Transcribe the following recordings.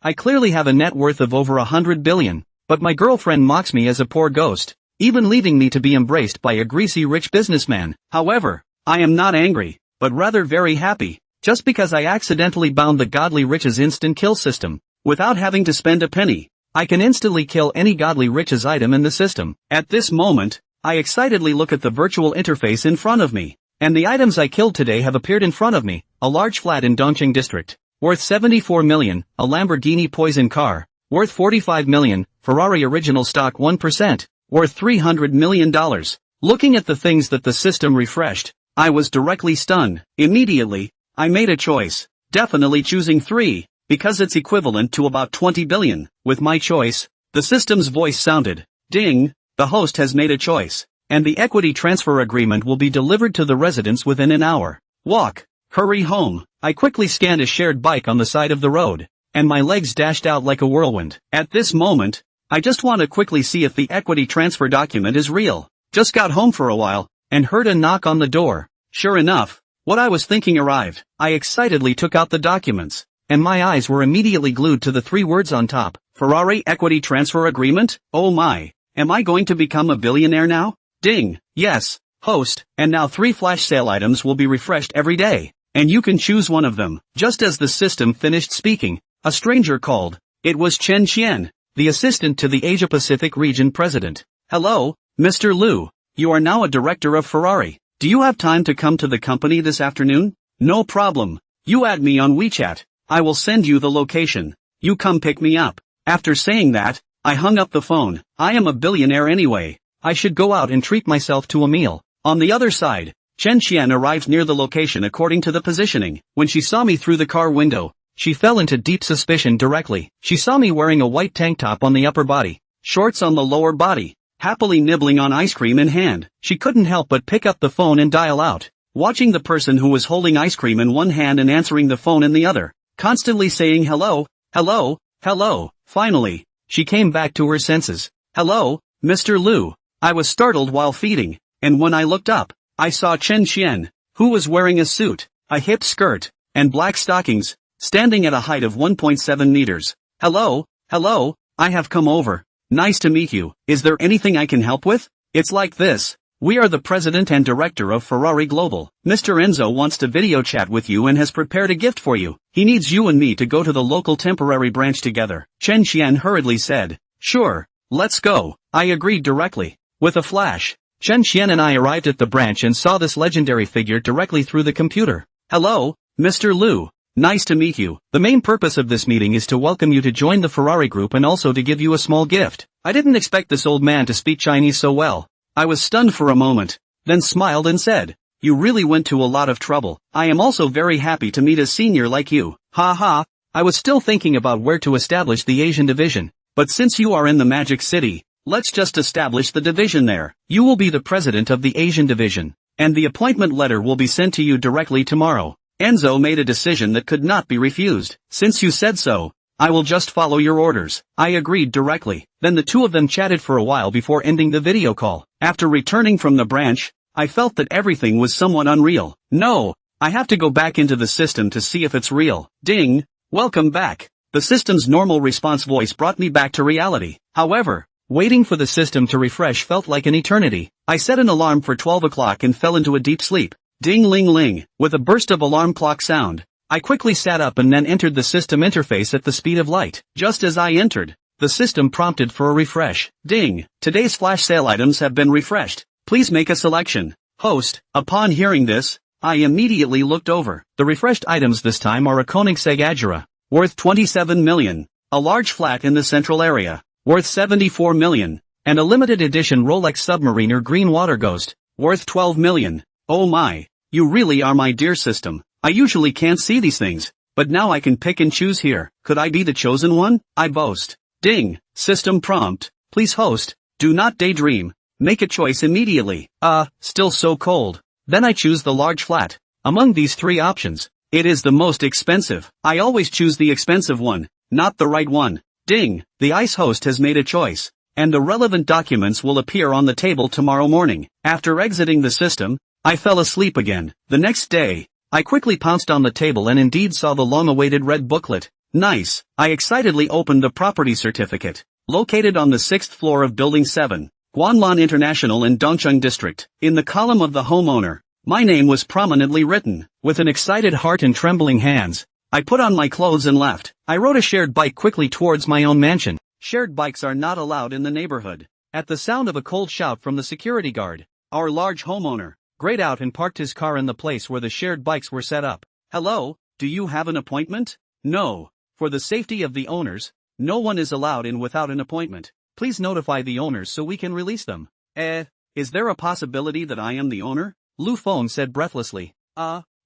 I clearly have a net worth of over 100 billion, but my girlfriend mocks me as a poor ghost, even leaving me to be embraced by a greasy rich businessman. However, I am not angry, but rather very happy, just because I accidentally bound the godly riches instant kill system. Without having to spend a penny, I can instantly kill any godly riches item in the system. At this moment, I excitedly look at the virtual interface in front of me, and the items I killed today have appeared in front of me. A large flat in Dongqing district, worth 74 million, a Lamborghini poison car, worth 45 million, Ferrari original stock 1%, worth $300 million. Looking at the things that the system refreshed, I was directly stunned. Immediately, I made a choice, definitely choosing 3, because it's equivalent to about 20 billion. With my choice, the system's voice sounded, ding, the host has made a choice, and the equity transfer agreement will be delivered to the residents within an hour. Walk, hurry home. I quickly scanned a shared bike on the side of the road, and my legs dashed out like a whirlwind. At this moment, I just want to quickly see if the equity transfer document is real. Just got home for a while, and heard a knock on the door. Sure enough, what I was thinking arrived. I excitedly took out the documents, and my eyes were immediately glued to the 3 words on top. Ferrari equity transfer agreement? Oh my, am I going to become a billionaire now? Ding, yes, host, and now 3 flash sale items will be refreshed every day, and you can choose one of them. Just as the system finished speaking, a stranger called. It was Chen Qian, the assistant to the Asia-Pacific region president. Hello, Mr. Liu, you are now a director of Ferrari. Do you have time to come to the company this afternoon? No problem. You add me on WeChat. I will send you the location. You come pick me up. After saying that, I hung up the phone. I am a billionaire anyway. I should go out and treat myself to a meal. On the other side, Chen Qian arrived near the location according to the positioning. When she saw me through the car window, she fell into deep suspicion directly. She saw me wearing a white tank top on the upper body, shorts on the lower body, happily nibbling on ice cream in hand. She couldn't help but pick up the phone and dial out, watching the person who was holding ice cream in one hand and answering the phone in the other, constantly saying hello, hello, hello. Finally, she came back to her senses. Hello, Mr. Liu. I was startled while feeding, and when I looked up, I saw Chen Qian, who was wearing a suit, a hip skirt, and black stockings, standing at a height of 1.7 meters. Hello, hello, I have come over. Nice to meet you. Is there anything I can help with? It's like this. We are the president and director of Ferrari Global. Mr. Enzo wants to video chat with you and has prepared a gift for you. He needs you and me to go to the local temporary branch together. Chen Qian hurriedly said. Sure, let's go. I agreed directly. With a flash, Chen Qian and I arrived at the branch and saw this legendary figure directly through the computer. Hello, Mr. Liu. Nice to meet you. The main purpose of this meeting is to welcome you to join the Ferrari group and also to give you a small gift. I didn't expect this old man to speak Chinese so well. I was stunned for a moment, then smiled and said, you really went to a lot of trouble. I am also very happy to meet a senior like you. Ha ha, I was still thinking about where to establish the Asian division, but since you are in the Magic City, let's just establish the division there. You will be the president of the Asian division, and the appointment letter will be sent to you directly tomorrow. Enzo made a decision that could not be refused. Since you said so, I will just follow your orders. I agreed directly. Then the two of them chatted for a while before ending the video call. After returning from the branch, I felt that everything was somewhat unreal. No, I have to go back into the system to see if it's real. Ding, welcome back. The system's normal response voice brought me back to reality. However, waiting for the system to refresh felt like an eternity. I set an alarm for 12 o'clock and fell into a deep sleep. Ding-ling-ling, with a burst of alarm clock sound, I quickly sat up and then entered the system interface at the speed of light. Just as I entered, the system prompted for a refresh. Ding, today's flash sale items have been refreshed. Please make a selection. Host, upon hearing this, I immediately looked over. The refreshed items this time are a Koenigsegg Agera, worth 27 million, a large flat in the central area, worth 74 million, and a limited edition Rolex Submariner Green Water Ghost, worth 12 million. Oh my. You really are my dear system. I usually can't see these things, but now I can pick and choose here. Could I be the chosen one? I boast. Ding, system prompt. Please host, do not daydream. Make a choice immediately. Still so cold. Then I choose the large flat. Among these 3 options, it is the most expensive. I always choose the expensive one, not the right one. Ding, the ice host has made a choice, and the relevant documents will appear on the table tomorrow morning. After exiting the system, I fell asleep again. The next day, I quickly pounced on the table and indeed saw the long-awaited red booklet. Nice. I excitedly opened the property certificate. Located on the 6th floor of Building 7, Guanlan International in Dongcheng District. In the column of the homeowner, my name was prominently written. With an excited heart and trembling hands, I put on my clothes and left. I rode a shared bike quickly towards my own mansion. Shared bikes are not allowed in the neighborhood. At the sound of a cold shout from the security guard, our large homeowner grayed out and parked his car in the place where the shared bikes were set up. Hello, do you have an appointment? No. For the safety of the owners, no one is allowed in without an appointment. Please notify the owners so we can release them. Is there a possibility that I am the owner? Lu Feng said breathlessly.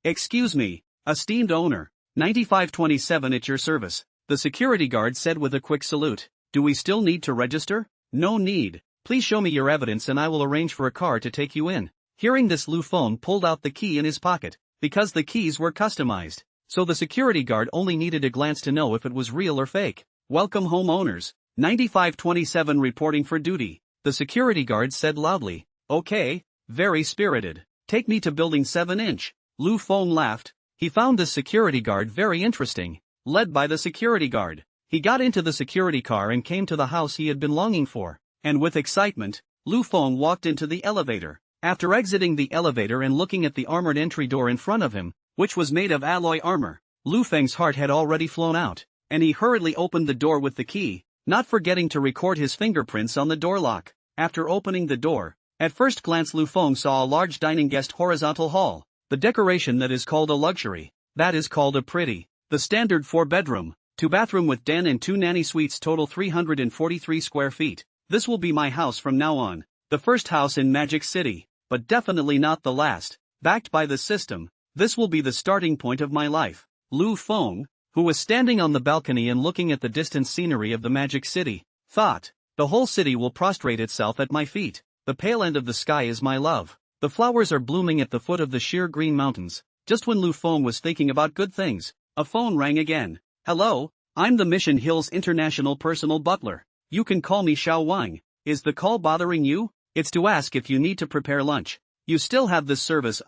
Excuse me, esteemed owner. 9527 at your service, the security guard said with a quick salute. Do we still need to register? No need. Please show me your evidence and I will arrange for a car to take you in. Hearing this, Lu Feng pulled out the key in his pocket, because the keys were customized. So the security guard only needed a glance to know if it was real or fake. Welcome homeowners. 9527 reporting for duty, the security guard said loudly. Okay, very spirited. Take me to building 7-inch. Lu Feng laughed. He found the security guard very interesting. Led by the security guard, he got into the security car and came to the house he had been longing for. And with excitement, Lu Feng walked into the elevator. After exiting the elevator and looking at the armored entry door in front of him, which was made of alloy armor, Lu Feng's heart had already flown out, and he hurriedly opened the door with the key, not forgetting to record his fingerprints on the door lock. After opening the door, at first glance Lu Feng saw a large dining guest horizontal hall. The decoration that is called a luxury, that is called a pretty. The standard 4-bedroom, 2-bathroom with den and 2 nanny suites total 343 square feet. This will be my house from now on. The first house in Magic City, but definitely not the last. Backed by the system, this will be the starting point of my life. Lu Feng, who was standing on the balcony and looking at the distant scenery of the Magic City, thought, the whole city will prostrate itself at my feet. The pale end of the sky is my love. The flowers are blooming at the foot of the sheer green mountains. Just when Lu Feng was thinking about good things, a phone rang again. Hello, I'm the Mission Hills International personal butler. You can call me Xiao Wang. Is the call bothering you? It's to ask if you need to prepare lunch. You still have this service?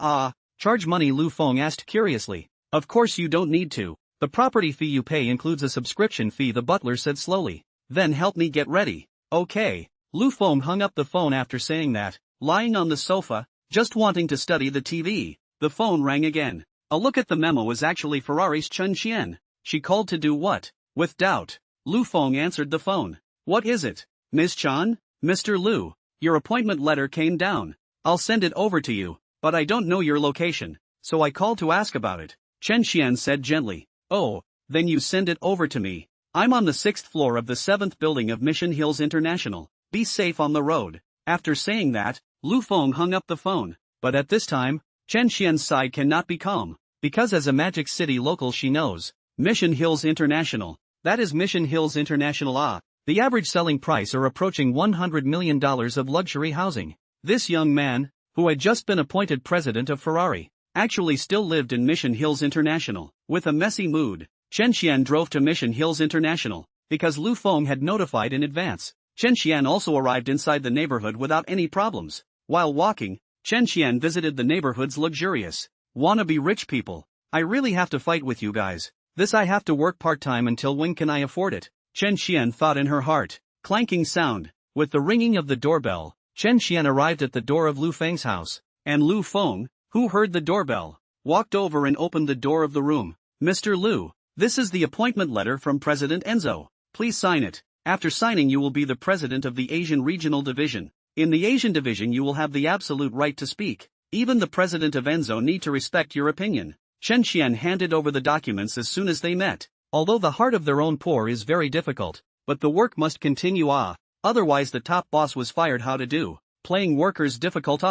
Charge money? Lu Feng asked curiously. Of course you don't need to. The property fee you pay includes a subscription fee, the butler said slowly. Then help me get ready. Okay. Lu Feng hung up the phone after saying that, lying on the sofa, just wanting to study the TV. The phone rang again. A look at the memo was actually Ferrari's Chen Qian. She called to do what? With doubt, Lu Feng answered the phone. What is it? Ms. Chan? Mr. Lu, your appointment letter came down. I'll send it over to you, but I don't know your location, so I called to ask about it. Chen Qian said gently. Oh, then you send it over to me. I'm on the 6th floor of the 7th building of Mission Hills International. Be safe on the road. After saying that, Lu Feng hung up the phone. But at this time, Chen Qian's side cannot be calm, because as a Magic City local she knows, Mission Hills International, that is Mission Hills International. The average selling price are approaching $100 million of luxury housing. This young man, who had just been appointed president of Ferrari, actually still lived in Mission Hills International. With a messy mood, Chen Qian drove to Mission Hills International, because Lu Feng had notified in advance. Chen Qian also arrived inside the neighborhood without any problems. While walking, Chen Qian visited the neighborhood's luxurious, wannabe rich people. I really have to fight with you guys. This I have to work part-time until when can I afford it? Chen Qian thought in her heart. Clanking sound. With the ringing of the doorbell, Chen Qian arrived at the door of Lu Feng's house, and Lu Feng, who heard the doorbell, walked over and opened the door of the room. Mr. Lu, this is the appointment letter from President Enzo. Please sign it. After signing you will be the president of the Asian Regional Division. In the Asian Division you will have the absolute right to speak. Even the president of Enzo need to respect your opinion. Chen Qian handed over the documents as soon as they met. Although the heart of their own poor is very difficult, but the work must continue. Otherwise the top boss was fired. How to do? Playing workers difficult.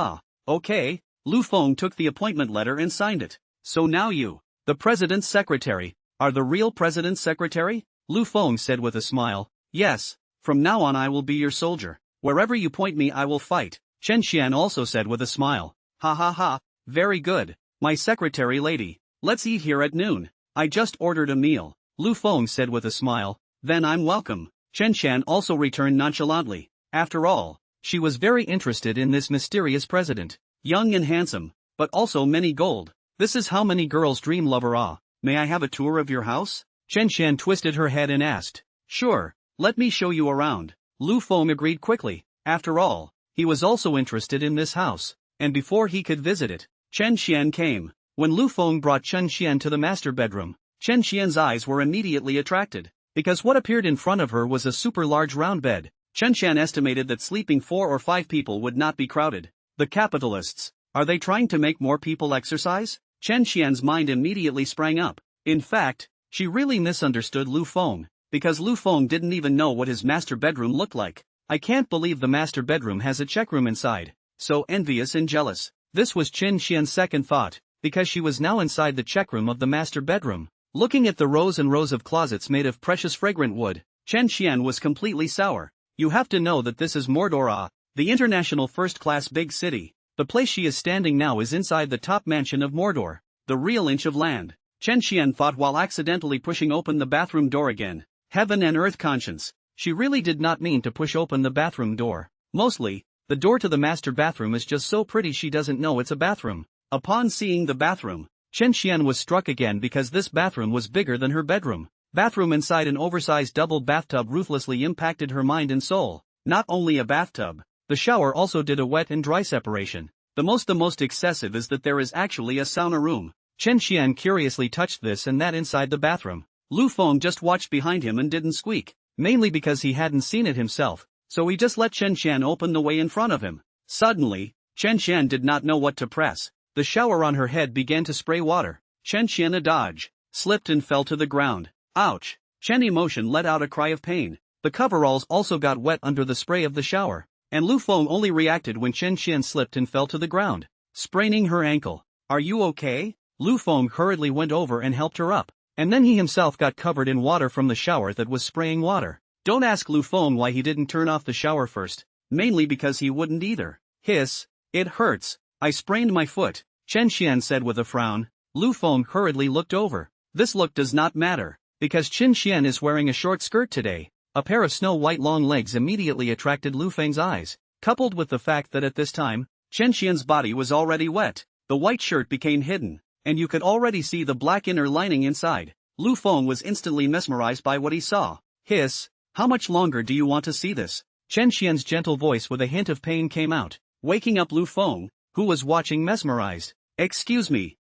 Okay. Lu Feng took the appointment letter and signed it. So now you, the president's secretary, are the real president's secretary? Lu Feng said with a smile. Yes, from now on I will be your soldier. Wherever you point me I will fight. Chen Qian also said with a smile. Ha ha ha, very good, my secretary lady. Let's eat here at noon. I just ordered a meal. Lu Feng said with a smile. Then I'm welcome. Chen Qian also returned nonchalantly. After all, she was very interested in this mysterious president. Young and handsome, but also many gold. This is how many girls dream lover. May I have a tour of your house? Chen Xian twisted her head and asked. Sure, let me show you around. Lu Feng agreed quickly. After all, he was also interested in this house, and before he could visit it, Chen Xian came. When Lu Feng brought Chen Xian to the master bedroom, Chen Xian's eyes were immediately attracted, because what appeared in front of her was a super large round bed. Chen Xian estimated that sleeping 4 or 5 people would not be crowded. The capitalists, are they trying to make more people exercise? Chen Xian's mind immediately sprang up. In fact, she really misunderstood Lu Feng, because Lu Feng didn't even know what his master bedroom looked like. I can't believe the master bedroom has a check room inside. So envious and jealous. This was Chen Xian's second thought, because she was now inside the check room of the master bedroom. Looking at the rows and rows of closets made of precious fragrant wood, Chen Xian was completely sour. You have to know that this is Mordor, the international first-class big city. The place she is standing now is inside the top mansion of Mordor, the real inch of land. Chen Xian thought while accidentally pushing open the bathroom door again. Heaven and earth conscience. She really did not mean to push open the bathroom door. Mostly, the door to the master bathroom is just so pretty she doesn't know it's a bathroom. Upon seeing the bathroom, Chen Xian was struck again because this bathroom was bigger than her bedroom. Bathroom inside an oversized double bathtub ruthlessly impacted her mind and soul. Not only a bathtub, the shower also did a wet and dry separation. The most excessive is that there is actually a sauna room. Chen Xian curiously touched this and that inside the bathroom. Lu Feng just watched behind him and didn't squeak, mainly because he hadn't seen it himself, so he just let Chen Xian open the way in front of him. Suddenly, Chen Xian did not know what to press. The shower on her head began to spray water. Chen Xian dodged, slipped and fell to the ground. Ouch! Chen Emotion let out a cry of pain. The coveralls also got wet under the spray of the shower, and Lu Feng only reacted when Chen Xian slipped and fell to the ground, spraining her ankle. Are you okay? Lu Feng hurriedly went over and helped her up, and then he himself got covered in water from the shower that was spraying water. Don't ask Lu Feng why he didn't turn off the shower first, mainly because he wouldn't either. Hiss, it hurts. I sprained my foot, Chen Xian said with a frown. Lu Feng hurriedly looked over. This look does not matter, because Chen Xian is wearing a short skirt today. A pair of snow-white long legs immediately attracted Lu Feng's eyes, coupled with the fact that at this time, Chen Xian's body was already wet. The white shirt became hidden, and you could already see the black inner lining inside. Lu Feng was instantly mesmerized by what he saw. Hiss, how much longer do you want to see this? Chen Xian's gentle voice with a hint of pain came out, waking up Lu Feng, who was watching mesmerized. Excuse me.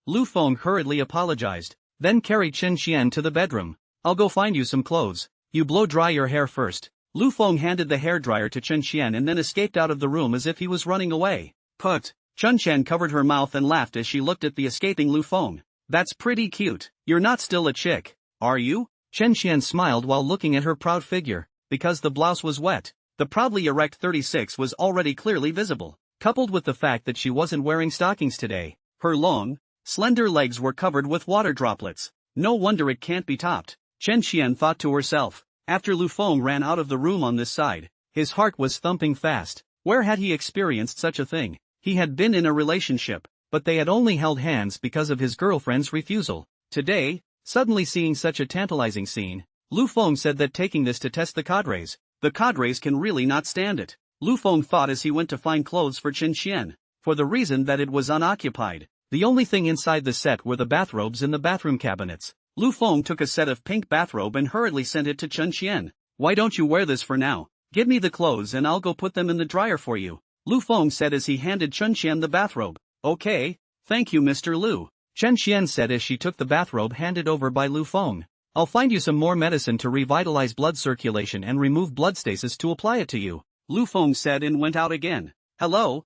Lu Feng hurriedly apologized, then carried Chen Xian to the bedroom. I'll go find you some clothes. You blow dry your hair first. Lu Feng handed the hairdryer to Chen Xian and then escaped out of the room as if he was running away. Put. Chen Xian covered her mouth and laughed as she looked at the escaping Lu Feng. That's pretty cute. You're not still a chick, are you? Chen Xian smiled while looking at her proud figure, because the blouse was wet. The proudly erect 36 was already clearly visible, coupled with the fact that she wasn't wearing stockings today. Her long, slender legs were covered with water droplets. No wonder it can't be topped, Chen Xian thought to herself. After Lu Feng ran out of the room on this side, his heart was thumping fast. Where had he experienced such a thing? He had been in a relationship, but they had only held hands because of his girlfriend's refusal. Today, suddenly seeing such a tantalizing scene, Lu Feng said that taking this to test the cadres. The cadres can really not stand it, Lu Feng thought as he went to find clothes for Chen Xian, for the reason that it was unoccupied. The only thing inside the set were the bathrobes in the bathroom cabinets. Lu Feng took a set of pink bathrobe and hurriedly sent it to Chen Xian. Why don't you wear this for now? Give me the clothes and I'll go put them in the dryer for you, Lu Feng said as he handed Chen Xian the bathrobe. Okay, thank you Mr. Lu, Chen Xian said as she took the bathrobe handed over by Lu Feng. I'll find you some more medicine to revitalize blood circulation and remove blood stasis to apply it to you, Lu Feng said and went out again. Hello,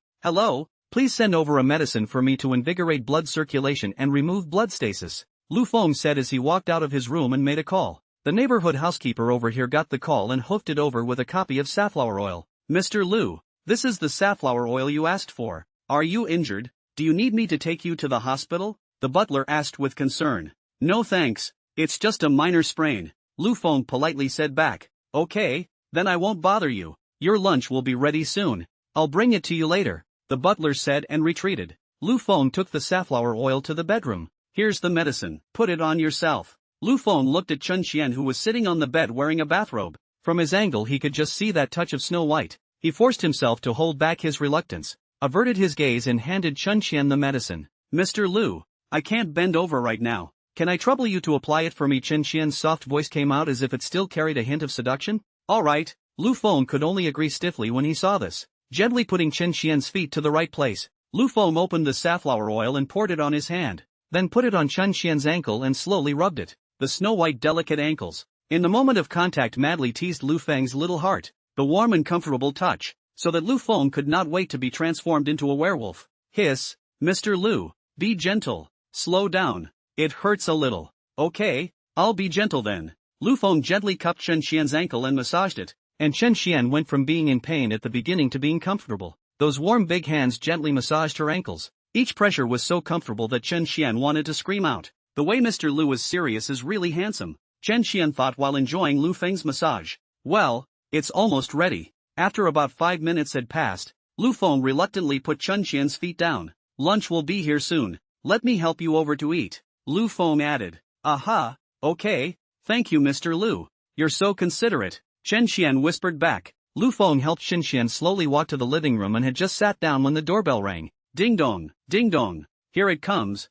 please send over a medicine for me to invigorate blood circulation and remove blood stasis, Lu Feng said as he walked out of his room and made a call. The neighborhood housekeeper over here got the call and hoofed it over with a copy of safflower oil. Mr. Lu, this is the safflower oil you asked for. Are you injured? Do you need me to take you to the hospital? The butler asked with concern. No thanks, it's just a minor sprain, Lu Feng politely said back. Okay, then I won't bother you. Your lunch will be ready soon. I'll bring it to you later, the butler said and retreated. Lu Feng took the safflower oil to the bedroom. Here's the medicine, put it on yourself. Lu Feng looked at Chen Xian who was sitting on the bed wearing a bathrobe. From his angle he could just see that touch of snow white. He forced himself to hold back his reluctance, averted his gaze and handed Chen Xian the medicine. Mr. Lu, I can't bend over right now. Can I trouble you to apply it for me? Chen Qian's soft voice came out as if it still carried a hint of seduction. Alright, Lu Feng could only agree stiffly when he saw this. Gently putting Chen Qian's feet to the right place, Lu Feng opened the safflower oil and poured it on his hand. Then put it on Chen Qian's ankle and slowly rubbed it. The snow-white delicate ankles. In the moment of contact madly teased Lu Feng's little heart. The warm and comfortable touch, so that Lu Feng could not wait to be transformed into a werewolf. Hiss, Mr. Lu, be gentle. Slow down. It hurts a little. Okay, I'll be gentle then. Lu Feng gently cupped Chen Qian's ankle and massaged it, and Chen Qian went from being in pain at the beginning to being comfortable. Those warm big hands gently massaged her ankles. Each pressure was so comfortable that Chen Qian wanted to scream out. The way Mr. Lu is serious is really handsome, Chen Qian thought while enjoying Lu Feng's massage. Well, it's almost ready. After about 5 minutes had passed, Lu Feng reluctantly put Chen Qian's feet down. Lunch will be here soon. Let me help you over to eat, Lu Feng added. Aha, okay, thank you Mr. Lu. You're so considerate, Chen Qian whispered back. Lu Feng helped Chen Qian slowly walk to the living room and had just sat down when the doorbell rang. Ding dong, here it comes,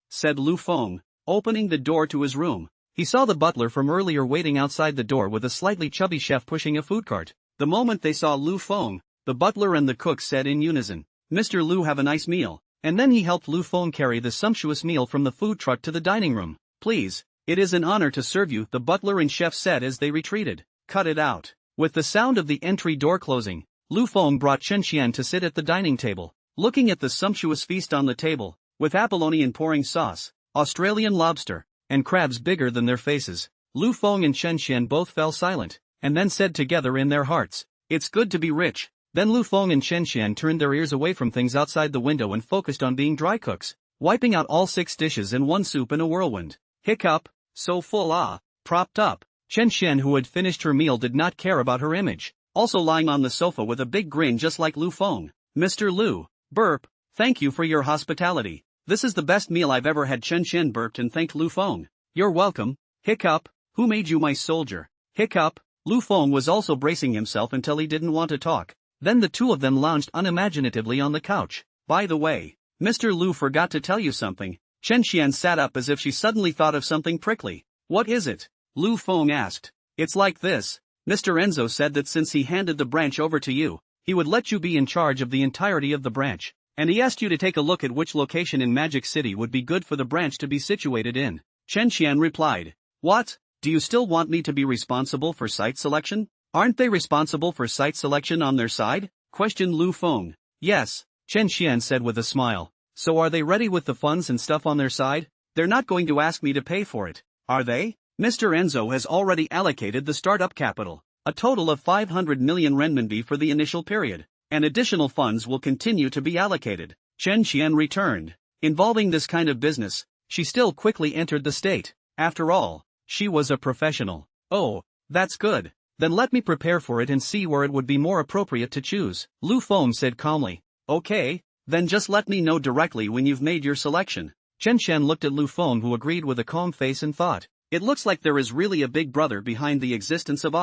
said Lu Feng, opening the door to his room. He saw the butler from earlier waiting outside the door with a slightly chubby chef pushing a food cart. The moment they saw Lu Feng, the butler and the cook said in unison, Mr. Lu, have a nice meal. And then he helped Lu Feng carry the sumptuous meal from the food truck to the dining room. Please, it is an honor to serve you, the butler and chef said as they retreated. Cut it out. With the sound of the entry door closing, Lu Feng brought Chen Qian to sit at the dining table. Looking at the sumptuous feast on the table, with abalone and pouring sauce, Australian lobster, and crabs bigger than their faces, Lu Feng and Chen Qian both fell silent, and then said together in their hearts, it's good to be rich. Then Lu Feng and Chen Qian turned their ears away from things outside the window and focused on being dry cooks, wiping out all 6 dishes and 1 soup in a whirlwind. Hiccup, so full propped up. Chen Qian, who had finished her meal, did not care about her image, also lying on the sofa with a big grin just like Lu Feng. Mr. Lu, burp, thank you for your hospitality. This is the best meal I've ever had. Chen Qian burped and thanked Lu Feng. You're welcome. Hiccup, who made you my soldier? Hiccup, Lu Feng was also bracing himself until he didn't want to talk. Then the two of them lounged unimaginatively on the couch. By the way, Mr. Lu forgot to tell you something. Chen Qian sat up as if she suddenly thought of something prickly. What is it? Lu Feng asked. It's like this. Mr. Enzo said that since he handed the branch over to you, he would let you be in charge of the entirety of the branch. And he asked you to take a look at which location in Magic City would be good for the branch to be situated in. Chen Qian replied. What? Do you still want me to be responsible for site selection? Aren't they responsible for site selection on their side? Questioned Lu Feng. Yes, Chen Qian said with a smile. So are they ready with the funds and stuff on their side? They're not going to ask me to pay for it, are they? Mr. Enzo has already allocated the startup capital, a total of 500 million renminbi for the initial period, and additional funds will continue to be allocated. Chen Qian returned. Involving this kind of business, she still quickly entered the state. After all, she was a professional. Oh, that's good. Then let me prepare for it and see where it would be more appropriate to choose, Lu Feng said calmly. Okay, then just let me know directly when you've made your selection. Chen Qian looked at Lu Feng, who agreed with a calm face, and thought, it looks like there is really a big brother behind the existence of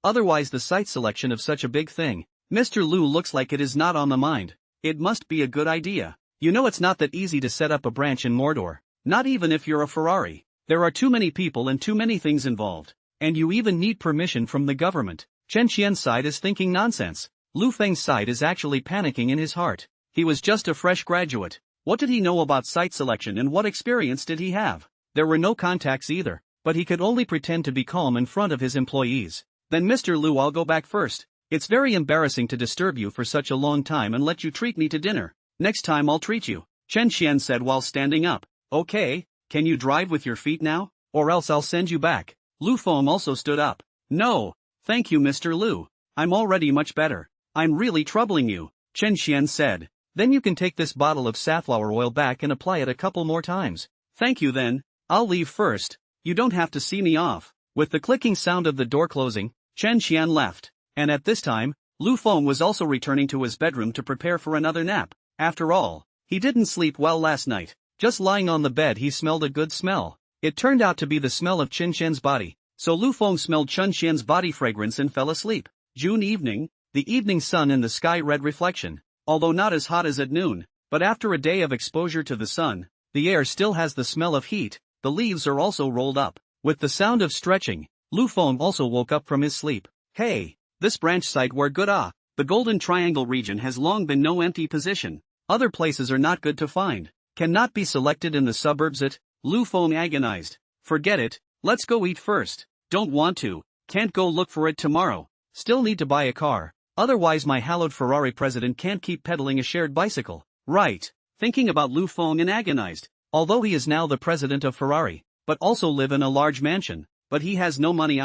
otherwise the site selection of such a big thing. Mr. Lu looks like it is not on the mind. It must be a good idea. You know, it's not that easy to set up a branch in Mordor, not even if you're a Ferrari. There are too many people and too many things involved. And you even need permission from the government. Chen Qian's side is thinking nonsense. Lu Feng's side is actually panicking in his heart. He was just a fresh graduate. What did he know about site selection, and what experience did he have? There were no contacts either, but he could only pretend to be calm in front of his employees. Then Mr. Lu, I'll go back first. It's very embarrassing to disturb you for such a long time and let you treat me to dinner. Next time I'll treat you, Chen Qian said while standing up. Okay, can you drive with your feet now? Or else I'll send you back. Lu Feng also stood up. No, thank you Mr. Lu. I'm already much better. I'm really troubling you, Chen Qian said. Then you can take this bottle of safflower oil back and apply it a couple more times. Thank you then, I'll leave first. You don't have to see me off. With the clicking sound of the door closing, Chen Qian left. And at this time, Lu Feng was also returning to his bedroom to prepare for another nap. After all, he didn't sleep well last night. Just lying on the bed he smelled a good smell. It turned out to be the smell of Chen Qian's body. So Lu Feng smelled Chen Qian's body fragrance and fell asleep. June evening, the evening sun in the sky red reflection. Although not as hot as at noon, but after a day of exposure to the sun, the air still has the smell of heat, the leaves are also rolled up. With the sound of stretching, Lu Feng also woke up from his sleep. Hey, this branch site were good The Golden Triangle region has long been no empty position. Other places are not good to find. Cannot be selected in the suburbs Lu Feng agonized. Forget it, let's go eat first. Don't want to, can't go look for it tomorrow. Still need to buy a car. Otherwise my hallowed Ferrari president can't keep pedaling a shared bicycle. Right. Thinking about Lu Feng and agonized. Although he is now the president of Ferrari, but also live in a large mansion, but he has no money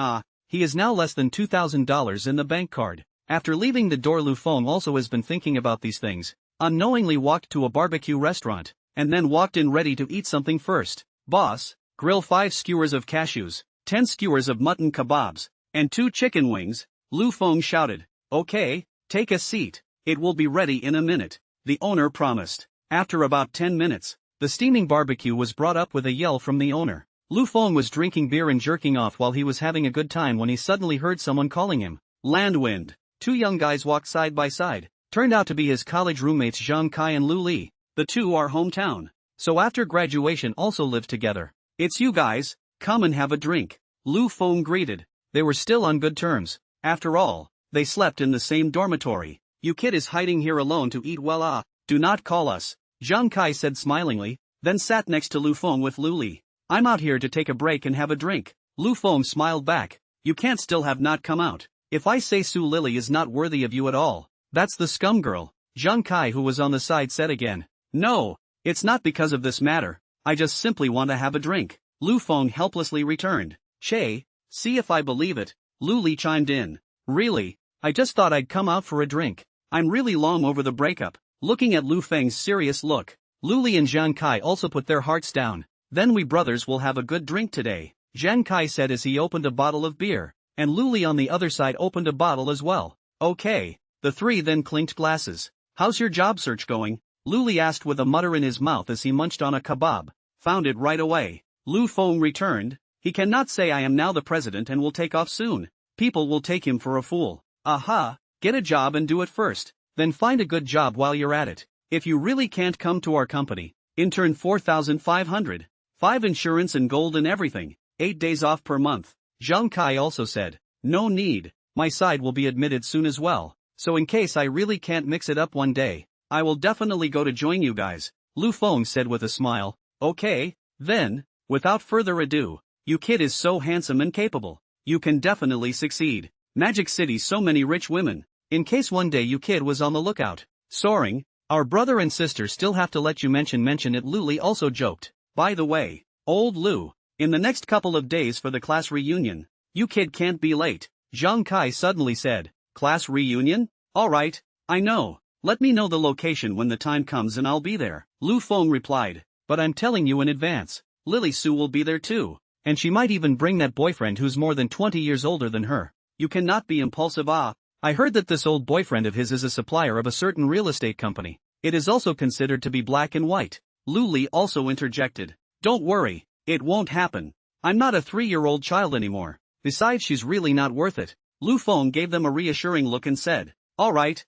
he is now less than $2,000 in the bank card. After leaving the door Lu Feng also has been thinking about these things. Unknowingly walked to a barbecue restaurant, and then walked in ready to eat something first. Boss, grill 5 skewers of cashews, 10 skewers of mutton kebabs, and 2 chicken wings, Lu Feng shouted. Okay, take a seat, it will be ready in a minute, the owner promised. After about 10 minutes, the steaming barbecue was brought up with a yell from the owner. Lu Feng was drinking beer and jerking off while he was having a good time when he suddenly heard someone calling him. Landwind. 2 young guys walked side by side. Turned out to be his college roommates Zhang Kai and Lu Li. The two are hometown. So after graduation also lived together. It's you guys, come and have a drink. Lu Feng greeted. They were still on good terms. After all, they slept in the same dormitory. You kid is hiding here alone to eat well do not call us. Zhang Kai said smilingly, then sat next to Lu Feng with Lu Li. I'm out here to take a break and have a drink. Lu Feng smiled back. You can't still have not come out. If I say Su Lily is not worthy of you at all, that's the scum girl. Zhang Kai who was on the side said again. No, it's not because of this matter, I just simply want to have a drink. Lu Feng helplessly returned. Che, see if I believe it, Lu Li chimed in. Really, I just thought I'd come out for a drink. I'm really long over the breakup. Looking at Lu Feng's serious look, Lu Li and Zhang Kai also put their hearts down. Then we brothers will have a good drink today, Zhang Kai said as he opened a bottle of beer, and Lu Li on the other side opened a bottle as well. Okay, the three then clinked glasses. How's your job search going? Lu Li asked with a mutter in his mouth as he munched on a kebab. Found it right away. Lu Feng returned. He cannot say I am now the president and will take off soon. People will take him for a fool. Aha, get a job and do it first. Then find a good job while you're at it. If you really can't come to our company, intern 4,500. 5 insurance and gold and everything. 8 days off per month. Zhang Kai also said. No need, my side will be admitted soon as well. So in case I really can't mix it up one day, I will definitely go to join you guys. Lu Feng said with a smile. Okay, then, without further ado, you kid is so handsome and capable. You can definitely succeed. Magic City so many rich women. In case one day you kid was on the lookout. Soaring, our brother and sister still have to let you mention it. Lu Li also joked. By the way, old Lu, in the next couple of days for the class reunion, you kid can't be late. Zhang Kai suddenly said. Class reunion? Alright, I know. Let me know the location when the time comes and I'll be there. Lu Feng replied. But I'm telling you in advance, Lily Sue will be there too. And she might even bring that boyfriend who's more than 20 years older than her. You cannot be impulsive. I heard that this old boyfriend of his is a supplier of a certain real estate company. It is also considered to be black and white. Lu Li also interjected. Don't worry, it won't happen. I'm not a 3-year-old child anymore. Besides she's really not worth it. Lu Feng gave them a reassuring look and said. Alright,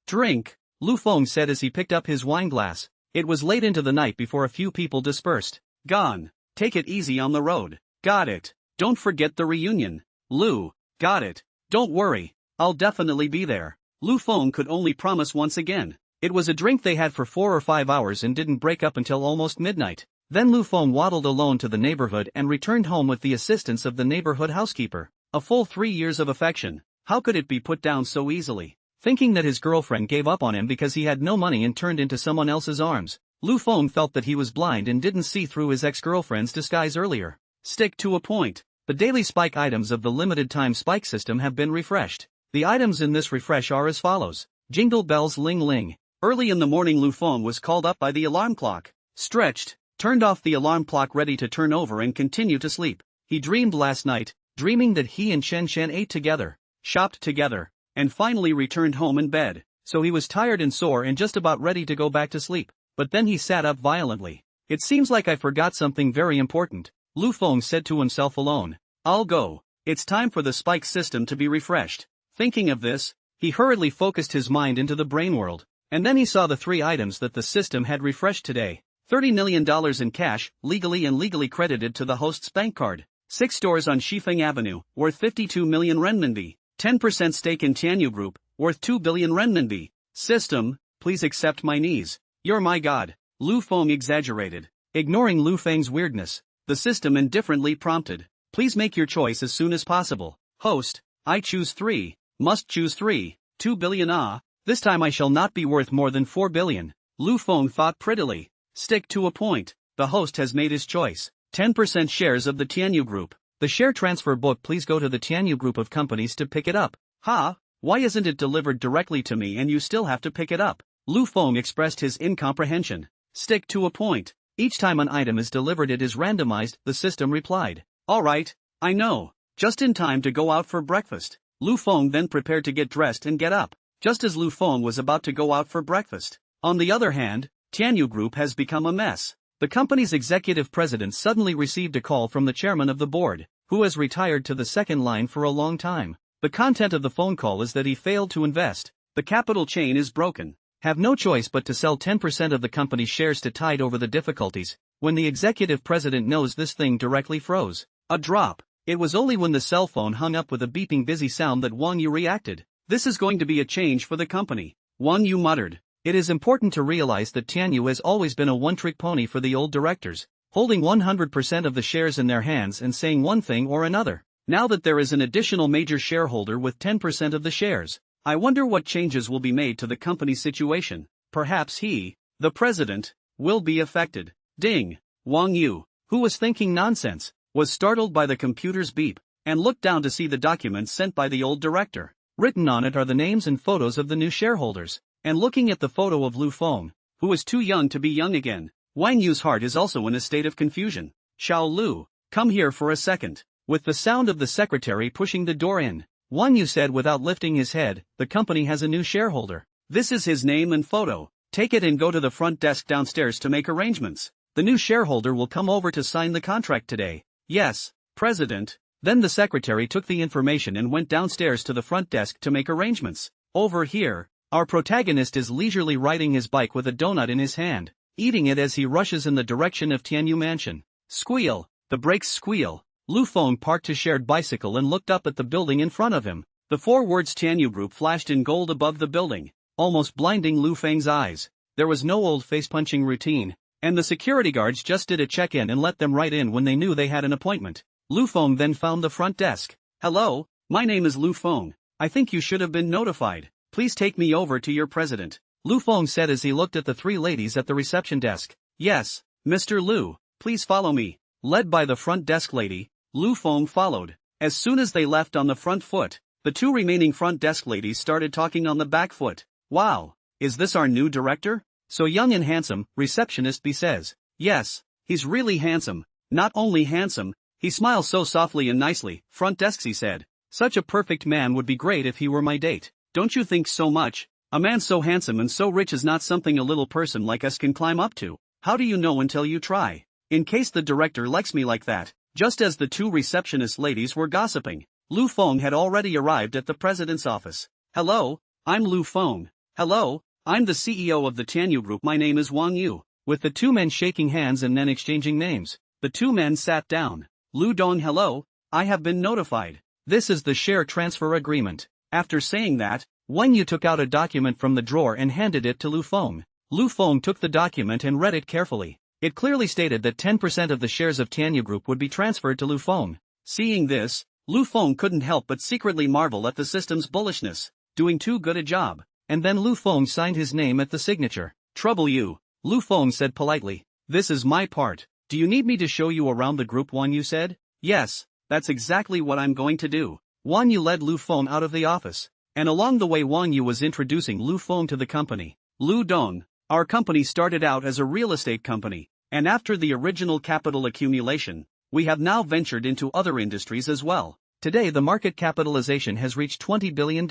drink, Lu Feng said as he picked up his wine glass. It was late into the night before a few people dispersed. Gone. Take it easy on the road. Got it. Don't forget the reunion. Lu. Got it. Don't worry. I'll definitely be there. Lu Feng could only promise once again. It was a drink they had for 4 or 5 hours and didn't break up until almost midnight. Then Lu Feng waddled alone to the neighborhood and returned home with the assistance of the neighborhood housekeeper. A full 3 years of affection. How could it be put down so easily? Thinking that his girlfriend gave up on him because he had no money and turned into someone else's arms, Lu Feng felt that he was blind and didn't see through his ex-girlfriend's disguise earlier. Stick to a point. The daily spike items of the limited time spike system have been refreshed. The items in this refresh are as follows. Jingle bells ling ling. Early in the morning Lu Feng was called up by the alarm clock. Stretched, turned off the alarm clock ready to turn over and continue to sleep. He dreamed last night, dreaming that he and Shen Shen ate together, shopped together, and finally returned home in bed. So he was tired and sore and just about ready to go back to sleep. But then he sat up violently. It seems like I forgot something very important, Lu Feng said to himself alone. I'll go. It's time for the spike system to be refreshed. Thinking of this, he hurriedly focused his mind into the brain world. And then he saw the 3 items that the system had refreshed today. $30 million in cash, legally and legally credited to the host's bank card. 6 stores on Shifeng Avenue, worth 52 million renminbi. 10% stake in Tianyu Group, worth 2 billion renminbi. System, please accept my knees. You're my god. Lu Feng exaggerated. Ignoring Lu Feng's weirdness, the system indifferently prompted. Please make your choice as soon as possible. Host, I choose 3. Must choose 3. 2 billion ah. This time I shall not be worth more than 4 billion. Lu Feng thought prettily. Stick to a point. The host has made his choice. 10% shares of the Tianyu Group. The share transfer book, please go to the Tianyu Group of companies to pick it up. Ha? Why isn't it delivered directly to me and you still have to pick it up? Lu Feng expressed his incomprehension. Stick to a point. Each time an item is delivered it is randomized, the system replied. Alright, I know. Just in time to go out for breakfast. Lu Feng then prepared to get dressed and get up. Just as Lu Feng was about to go out for breakfast. On the other hand, Tianyu Group has become a mess. The company's executive president suddenly received a call from the chairman of the board, who has retired to the second line for a long time. The content of the phone call is that he failed to invest. The capital chain is broken. Have no choice but to sell 10% of the company's shares to tide over the difficulties. When the executive president knows this thing directly froze. A drop. It was only when the cell phone hung up with a beeping busy sound that Wang Yu reacted. This is going to be a change for the company. Wang Yu muttered. It is important to realize that Tianyu has always been a one-trick pony for the old directors, holding 100% of the shares in their hands and saying one thing or another. Now that there is an additional major shareholder with 10% of the shares, I wonder what changes will be made to the company's situation. Perhaps he, the president, will be affected. Ding! Wang Yu, who was thinking nonsense, was startled by the computer's beep, and looked down to see the documents sent by the old director. Written on it are the names and photos of the new shareholders. And looking at the photo of Lu Feng, who is too young to be young again, Wang Yu's heart is also in a state of confusion. Xiao Lu, come here for a second. With the sound of the secretary pushing the door in, Wang Yu said without lifting his head, the company has a new shareholder. This is his name and photo. Take it and go to the front desk downstairs to make arrangements. The new shareholder will come over to sign the contract today. Yes, President. Then the secretary took the information and went downstairs to the front desk to make arrangements. Over here, our protagonist is leisurely riding his bike with a donut in his hand, eating it as he rushes in the direction of Tianyu Mansion. Squeal, the brakes squeal. Lu Feng parked his shared bicycle and looked up at the building in front of him. The 4 words Tianyu Group flashed in gold above the building, almost blinding Lu Feng's eyes. There was no old face-punching routine, and the security guards just did a check-in and let them right in when they knew they had an appointment. Lu Feng then found the front desk. Hello, my name is Lu Feng. I think you should have been notified. Please take me over to your president. Lu Feng said as he looked at the 3 ladies at the reception desk. Yes, Mr. Lu, please follow me. Led by the front desk lady, Lu Feng followed. As soon as they left on the front foot, the 2 remaining front desk ladies started talking on the back foot. Wow, is this our new director? So young and handsome, receptionist B says. Yes, he's really handsome. Not only handsome, he smiles so softly and nicely, front desk C said. Such a perfect man would be great if he were my date. Don't you think so much? A man so handsome and so rich is not something a little person like us can climb up to. How do you know until you try? In case the director likes me like that. Just as the 2 receptionist ladies were gossiping, Lu Feng had already arrived at the president's office. Hello, I'm Lu Feng. Hello, I'm the CEO of the Tianyu Group. My name is Wang Yu. With the 2 men shaking hands and then exchanging names, the 2 men sat down. Lu Dong, hello, I have been notified. This is the share transfer agreement. After saying that, Wang Yu took out a document from the drawer and handed it to Lu Feng. Lu Feng took the document and read it carefully. It clearly stated that 10% of the shares of Tianyu Group would be transferred to Lu Feng. Seeing this, Lu Feng couldn't help but secretly marvel at the system's bullishness, doing too good a job. And then Lu Feng signed his name at the signature. Trouble you, Lu Feng said politely. This is my part. Do you need me to show you around the group? Wang Yu said. Yes, that's exactly what I'm going to do. Wang Yu led Lu Feng out of the office. And along the way Wang Yu was introducing Lu Feng to the company. Lu Dong, our company started out as a real estate company, and after the original capital accumulation, we have now ventured into other industries as well. Today the market capitalization has reached $20 billion.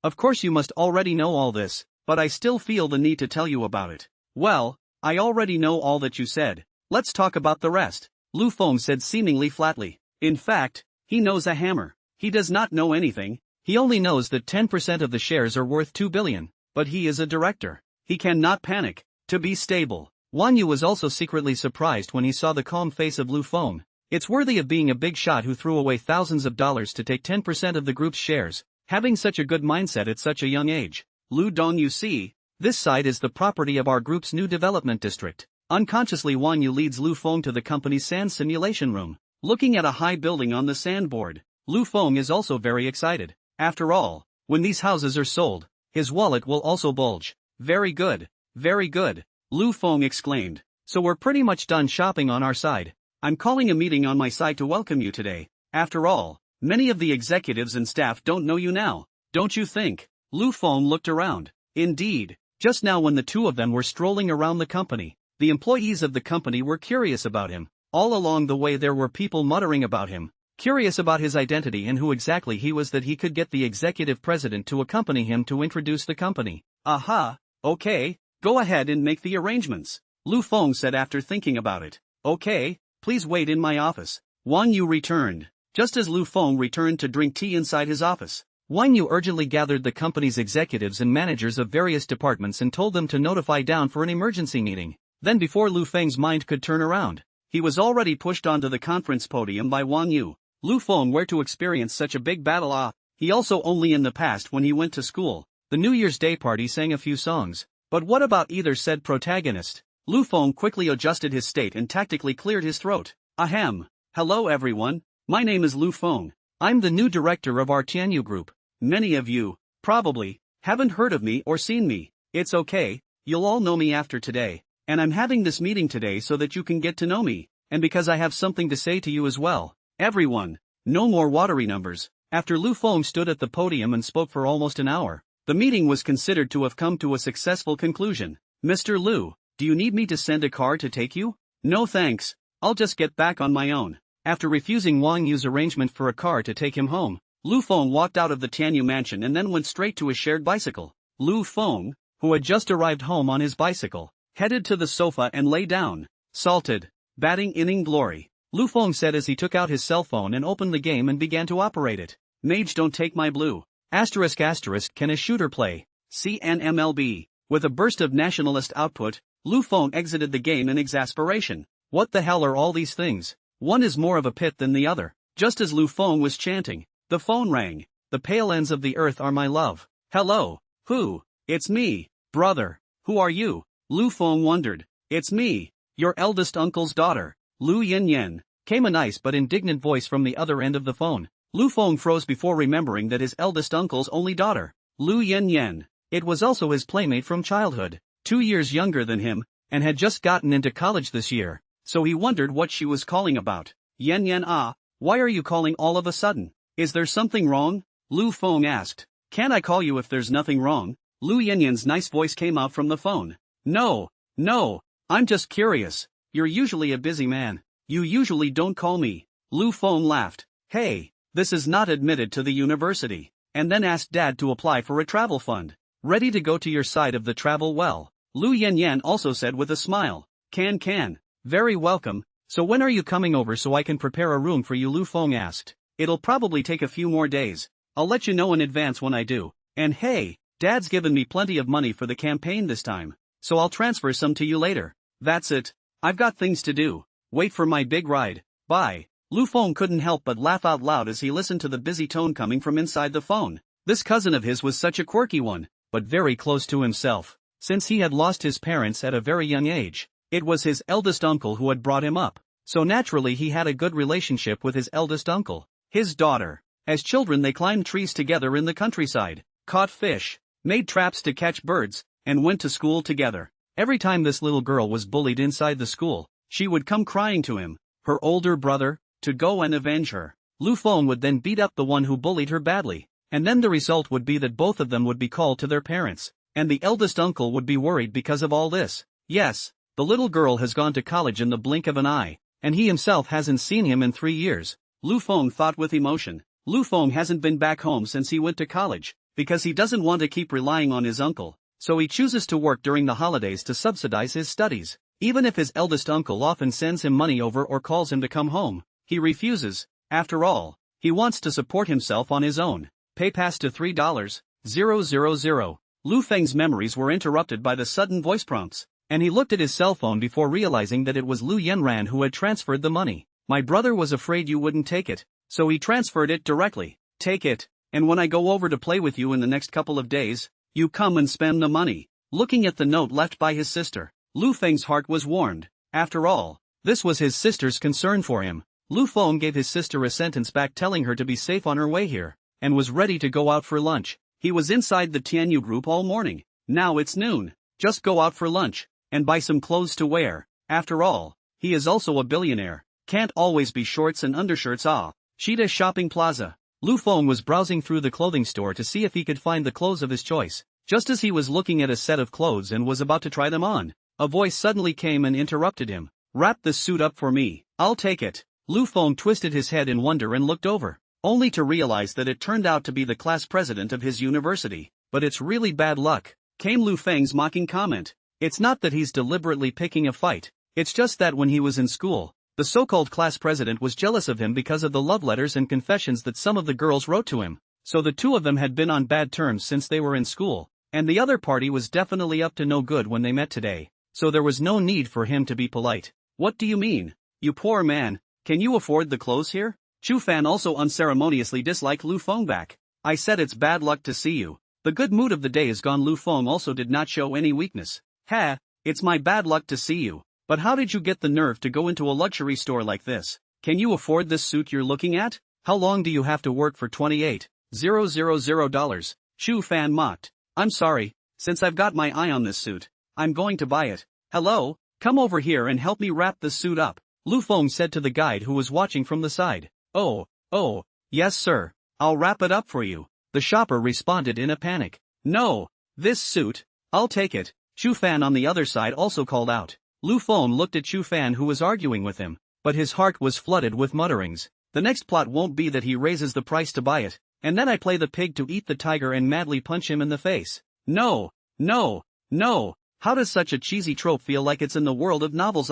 Of course you must already know all this, but I still feel the need to tell you about it. Well, I already know all that you said. Let's talk about the rest. Lu Feng said seemingly flatly. In fact, he knows a hammer. He does not know anything. He only knows that 10% of the shares are worth $2 billion, but he is a director. He cannot panic. To be stable, Wang Yu was also secretly surprised when he saw the calm face of Lu Feng. It's worthy of being a big shot who threw away thousands of dollars to take 10% of the group's shares, having such a good mindset at such a young age. Lu Dong, you see, this site is the property of our group's new development district. Unconsciously Wang Yu leads Lu Feng to the company's sand simulation room. Looking at a high building on the sandboard, Lu Feng is also very excited. After all, when these houses are sold, his wallet will also bulge. Very good, Lu Feng exclaimed. So we're pretty much done shopping on our side. I'm calling a meeting on my side to welcome you today. After all, many of the executives and staff don't know you now, don't you think? Lu Feng looked around. Indeed, just now when the two of them were strolling around the company, the employees of the company were curious about him. All along the way there were people muttering about him, curious about his identity and who exactly he was, that he could get the executive president to accompany him to introduce the company. Aha, okay, go ahead and make the arrangements, Lu Feng said after thinking about it. Okay, please wait in my office. Wang Yu returned. Just as Lu Feng returned to drink tea inside his office, Wang Yu urgently gathered the company's executives and managers of various departments and told them to notify down for an emergency meeting. Then before Lu Feng's mind could turn around, he was already pushed onto the conference podium by Wang Yu. Lu Feng, where to experience such a big battle? He also only in the past when he went to school, the New Year's Day party, sang a few songs. But what about either said protagonist? Lu Feng quickly adjusted his state and tactically cleared his throat. Ahem. Hello everyone, my name is Lu Feng. I'm the new director of our Tianyu group. Many of you, probably, haven't heard of me or seen me. It's okay, you'll all know me after today. And I'm having this meeting today so that you can get to know me, and because I have something to say to you as well. Everyone, no more watery numbers. After Lu Feng stood at the podium and spoke for almost an hour, the meeting was considered to have come to a successful conclusion. Mr. Lu, do you need me to send a car to take you? No thanks, I'll just get back on my own. After refusing Wang Yu's arrangement for a car to take him home, Lu Feng walked out of the Tianyu mansion and then went straight to his shared bicycle. Lu Feng, who had just arrived home on his bicycle, headed to the sofa and lay down. Salted, batting inning glory, Lu Feng said as he took out his cell phone and opened the game and began to operate it. Mage don't take my blue. Asterisk asterisk, can a shooter play? CNMLB. With a burst of nationalist output, Lu Feng exited the game in exasperation. What the hell are all these things? One is more of a pit than the other. Just as Lu Feng was chanting, the phone rang. The pale ends of the earth are my love. Hello. Who? It's me, brother. Who are you? Lu Feng wondered. It's me, your eldest uncle's daughter, Lu Yin, came a nice but indignant voice from the other end of the phone. Lu Feng froze before remembering that his eldest uncle's only daughter, Lu Yin, it was also his playmate from childhood, 2 years younger than him, and had just gotten into college this year, so he wondered what she was calling about. Yin, why are you calling all of a sudden? Is there something wrong? Lu Feng asked. Can't I call you if there's nothing wrong? Lu Yin's nice voice came out from the phone. No, I'm just curious. You're usually a busy man. You usually don't call me. Lu Feng laughed. Hey, this is not admitted to the university. And then asked Dad to apply for a travel fund. Ready to go to your side of the travel well. Lu Yin also said with a smile. Can. Very welcome. So when are you coming over so I can prepare a room for you? Lu Feng asked. It'll probably take a few more days. I'll let you know in advance when I do. And hey, Dad's given me plenty of money for the campaign this time. So I'll transfer some to you later. That's it. I've got things to do. Wait for my big ride. Bye. Lu Feng couldn't help but laugh out loud as he listened to the busy tone coming from inside the phone. This cousin of his was such a quirky one, but very close to himself. Since he had lost his parents at a very young age, it was his eldest uncle who had brought him up. So naturally he had a good relationship with his eldest uncle, his daughter. As children they climbed trees together in the countryside, caught fish, made traps to catch birds, and went to school together. Every time this little girl was bullied inside the school, she would come crying to him, her older brother, to go and avenge her. Lu Feng would then beat up the one who bullied her badly, and then the result would be that both of them would be called to their parents, and the eldest uncle would be worried because of all this. Yes, the little girl has gone to college in the blink of an eye, and he himself hasn't seen him in 3 years. Lu Feng thought with emotion. Lu Feng hasn't been back home since he went to college, because he doesn't want to keep relying on his uncle. So he chooses to work during the holidays to subsidize his studies. Even if his eldest uncle often sends him money over or calls him to come home, he refuses. After all, he wants to support himself on his own. Pay pass to $3,000. Lu Feng's memories were interrupted by the sudden voice prompts. and he looked at his cell phone before realizing that it was Lu Yenran who had transferred the money. My brother was afraid you wouldn't take it, so he transferred it directly. Take it, and when I go over to play with you in the next couple of days, you come and spend the money. Looking at the note left by his sister, Lu Feng's heart was warmed. After all, this was his sister's concern for him. Lu Feng gave his sister a sentence back telling her to be safe on her way here, and was ready to go out for lunch. He was inside the Tianyu group all morning. Now it's noon. Just go out for lunch, and buy some clothes to wear. After all, he is also a billionaire. Can't always be shorts and undershirts. Shida Shopping Plaza. Lu Feng was browsing through the clothing store to see if he could find the clothes of his choice. Just as he was looking at a set of clothes and was about to try them on, a voice suddenly came and interrupted him. Wrap this suit up for me. I'll take it. Lu Feng twisted his head in wonder and looked over, only to realize that it turned out to be the class president of his university. But it's really bad luck, came Lu Feng's mocking comment. It's not that he's deliberately picking a fight, it's just that when he was in school, the so-called class president was jealous of him because of the love letters and confessions that some of the girls wrote to him. So the two of them had been on bad terms since they were in school, and the other party was definitely up to no good when they met today, so there was no need for him to be polite. What do you mean? You poor man, can you afford the clothes here? Chu Fan also unceremoniously disliked Lu Feng back. I said it's bad luck to see you. The good mood of the day is gone. Lu Feng also did not show any weakness. Ha, it's my bad luck to see you. But how did you get the nerve to go into a luxury store like this? Can you afford this suit you're looking at? How long do you have to work for $28,000? Chu Fan mocked. I'm sorry, since I've got my eye on this suit, I'm going to buy it. Hello, come over here and help me wrap this suit up, Lu Feng said to the guide who was watching from the side. Oh, yes sir, I'll wrap it up for you, the shopper responded in a panic. No, this suit, I'll take it, Chu Fan on the other side also called out. Lu Feng looked at Chu Fan who was arguing with him, but his heart was flooded with mutterings. The next plot won't be that he raises the price to buy it, and then I play the pig to eat the tiger and madly punch him in the face. No, how does such a cheesy trope feel like it's in the world of novels?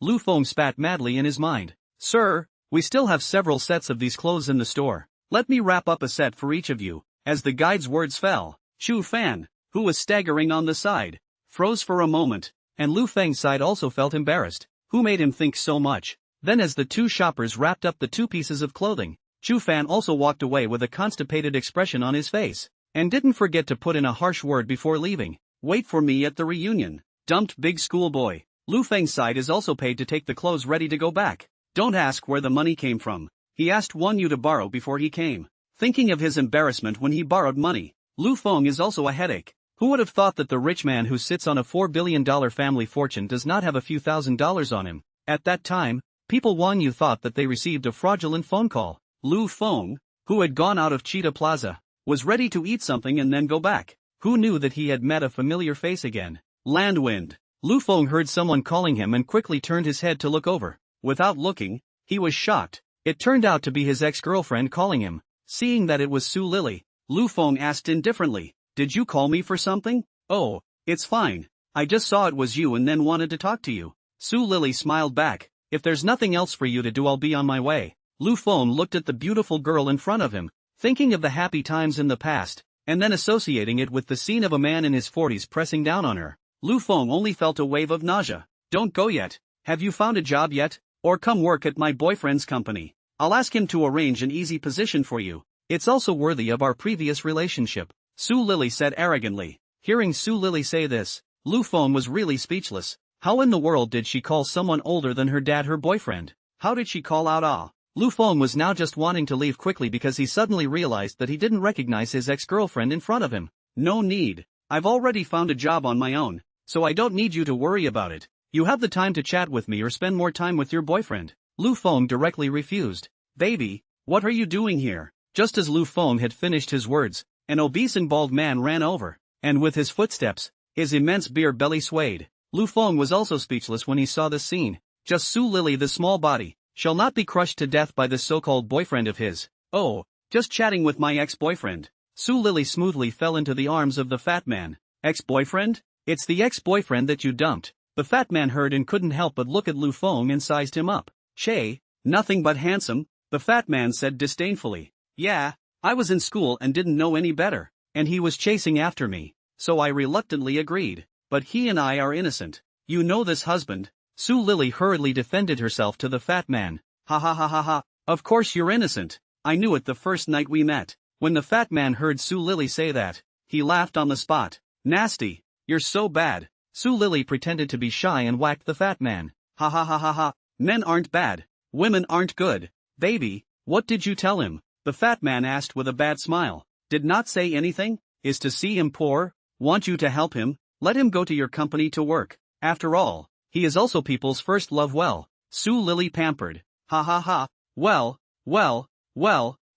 Lu Feng spat madly in his mind. Sir, we still have several sets of these clothes in the store. Let me wrap up a set for each of you. As the guide's words fell, Chu Fan, who was staggering on the side, froze for a moment, and Lu Feng's side also felt embarrassed. Who made him think so much? Then as the two shoppers wrapped up the two pieces of clothing, Chu Fan also walked away with a constipated expression on his face, and didn't forget to put in a harsh word before leaving. Wait for me at the reunion. Dumped big schoolboy. Lu Feng's side is also paid to take the clothes ready to go back. Don't ask where the money came from. He asked Wan Yu to borrow before he came. Thinking of his embarrassment when he borrowed money, Lu Feng is also a headache. Who would have thought that the rich man who sits on a $4 billion family fortune does not have a few $1,000s on him? At that time, people Wan Yu thought that they received a fraudulent phone call. Lu Feng, who had gone out of Cheetah Plaza, was ready to eat something and then go back. Who knew that he had met a familiar face again? Landwind. Lu Feng heard someone calling him and quickly turned his head to look over. Without looking, he was shocked. It turned out to be his ex-girlfriend calling him. Seeing that it was Su Lily, Lu Feng asked indifferently, "Did you call me for something?" "Oh, it's fine. I just saw it was you and then wanted to talk to you." Su Lily smiled back. "If there's nothing else for you to do, I'll be on my way." Lu Feng looked at the beautiful girl in front of him, thinking of the happy times in the past, and then associating it with the scene of a man in his 40s pressing down on her. Lu Feng only felt a wave of nausea. "Don't go yet. Have you found a job yet? Or come work at my boyfriend's company. I'll ask him to arrange an easy position for you. It's also worthy of our previous relationship," Su Lily said arrogantly. Hearing Su Lily say this, Lu Feng was really speechless. How in the world did she call someone older than her dad her boyfriend? How did she call out ah? Lu Feng was now just wanting to leave quickly because he suddenly realized that he didn't recognize his ex-girlfriend in front of him. "No need. I've already found a job on my own, so I don't need you to worry about it. You have the time to chat with me or spend more time with your boyfriend." Lu Feng directly refused. "Baby, what are you doing here?" Just as Lu Feng had finished his words, an obese and bald man ran over, and with his footsteps, his immense beer belly swayed. Lu Feng was also speechless when he saw this scene. Just Su Lily, the small body, shall not be crushed to death by this so-called boyfriend of his. "Oh, just chatting with my ex-boyfriend." Su Lily smoothly fell into the arms of the fat man. "Ex-boyfriend? It's the ex-boyfriend that you dumped." The fat man heard and couldn't help but look at Lu Feng and sized him up. "Che, nothing but handsome," the fat man said disdainfully. "Yeah, I was in school and didn't know any better, and he was chasing after me, so I reluctantly agreed. But he and I are innocent. You know this husband. Su Lily hurriedly defended herself to the fat man. Ha ha ha ha ha. Of course you're innocent. I knew it the first night we met. When the fat man heard Su Lily say that, he laughed on the spot. Nasty. You're so bad. Su Lily pretended to be shy and whacked the fat man. Ha ha ha ha ha. Men aren't bad. Women aren't good. Baby, what did you tell him? The fat man asked with a bad smile. Did not say anything? Is to see him poor? Want you to help him? Let him go to your company to work. After all, he is also people's first love. Well, Su Lily pampered. Ha ha ha. Well,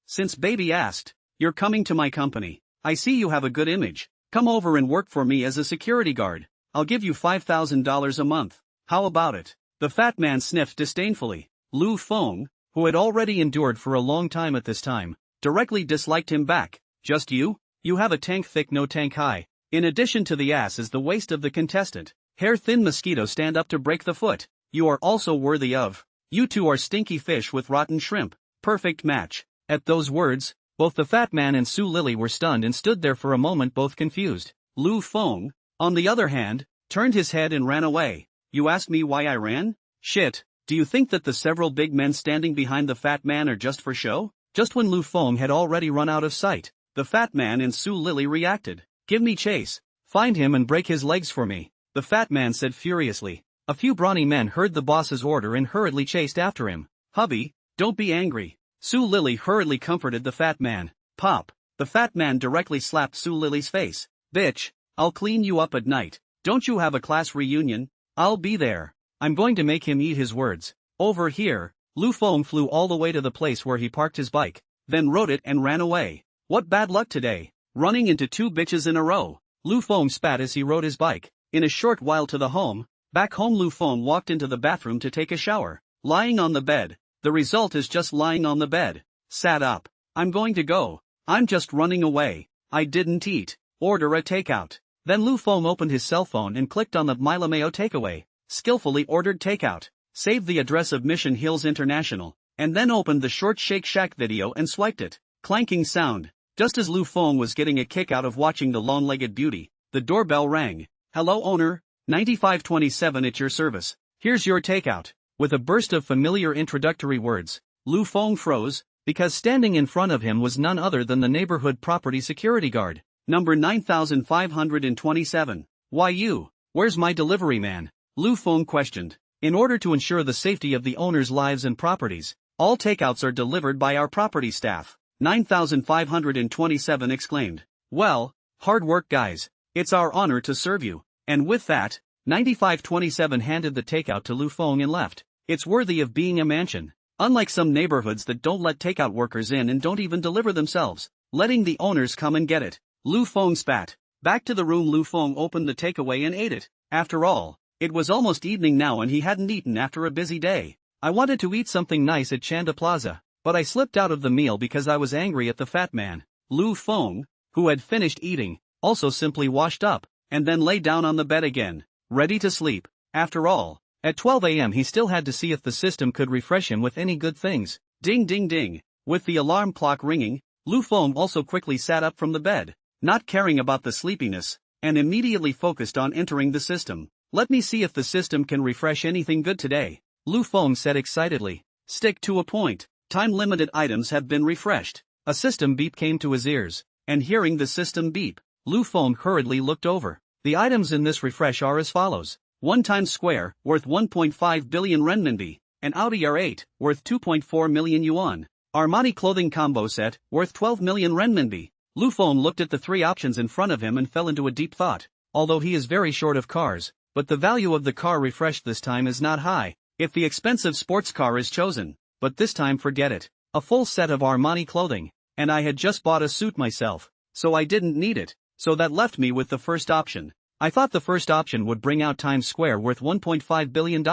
since baby asked, you're coming to my company. I see you have a good image. Come over and work for me as a security guard. I'll give you $5,000 a month. How about it? The fat man sniffed disdainfully. Lu Feng, who had already endured for a long time at this time, directly disliked him back. Just you? You have a tank thick, no tank high. In addition to the ass is the waist of the contestant. Hair thin mosquito stand up to break the foot. You are also worthy of. You two are stinky fish with rotten shrimp. Perfect match. At those words, both the fat man and Su Lily were stunned and stood there for a moment both confused. Lu Feng, on the other hand, turned his head and ran away. You ask me why I ran? Shit, do you think that the several big men standing behind the fat man are just for show? Just when Lu Feng had already run out of sight, the fat man and Su Lily reacted. Give me chase. Find him and break his legs for me, the fat man said furiously. A few brawny men heard the boss's order and hurriedly chased after him. Hubby, don't be angry. Su Lily hurriedly comforted the fat man. Pop. The fat man directly slapped Su Lily's face. Bitch, I'll clean you up at night. Don't you have a class reunion? I'll be there. I'm going to make him eat his words. Over here. Lu Feng flew all the way to the place where he parked his bike, then rode it and ran away. What bad luck today. Running into two bitches in a row. Lu Feng spat as he rode his bike. In a short while to the home. Back home Lu Feng walked into the bathroom to take a shower. Lying on the bed. The result is just lying on the bed. Sat up. I'm going to go. I'm just running away. I didn't eat. Order a takeout. Then Lu Feng opened his cell phone and clicked on the Milameo takeaway. Skillfully ordered takeout. Saved the address of Mission Hills International. And then opened the short Shake Shack video and swiped it. Clanking sound. Just as Lu Feng was getting a kick out of watching the long-legged beauty, the doorbell rang. Hello owner, 9527 at your service. Here's your takeout. With a burst of familiar introductory words, Lu Feng froze, because standing in front of him was none other than the neighborhood property security guard. Number 9527. Why you? Where's my delivery man? Lu Feng questioned. In order to ensure the safety of the owner's lives and properties, all takeouts are delivered by our property staff. 9527 exclaimed. Well, hard work guys. It's our honor to serve you. And with that, 9527 handed the takeout to Lu Feng and left. It's worthy of being a mansion. Unlike some neighborhoods that don't let takeout workers in and don't even deliver themselves, letting the owners come and get it. Lu Feng spat. Back to the room Lu Feng opened the takeaway and ate it. After all, it was almost evening now and he hadn't eaten after a busy day. I wanted to eat something nice at Chanda Plaza, but I slipped out of the meal because I was angry at the fat man. Lu Feng, who had finished eating, also simply washed up, and then lay down on the bed again, ready to sleep. After all, at 12 a.m. he still had to see if the system could refresh him with any good things. Ding ding ding. With the alarm clock ringing, Lu Feng also quickly sat up from the bed, not caring about the sleepiness, and immediately focused on entering the system. Let me see if the system can refresh anything good today, Lu Feng said excitedly. Stick to a point. Time-limited items have been refreshed. A system beep came to his ears, and hearing the system beep, Lu Feng hurriedly looked over. The items in this refresh are as follows. 1 Times Square, worth 1.5 billion renminbi, an Audi R8, worth 2.4 million yuan. Armani clothing combo set, worth 12 million renminbi. Lu Feng looked at the three options in front of him and fell into a deep thought. Although he is very short of cars, but the value of the car refreshed this time is not high. If the expensive sports car is chosen, but this time forget it. A full set of Armani clothing, and I had just bought a suit myself, so I didn't need it, so that left me with the first option. I thought the first option would bring out Times Square worth $1.5 billion,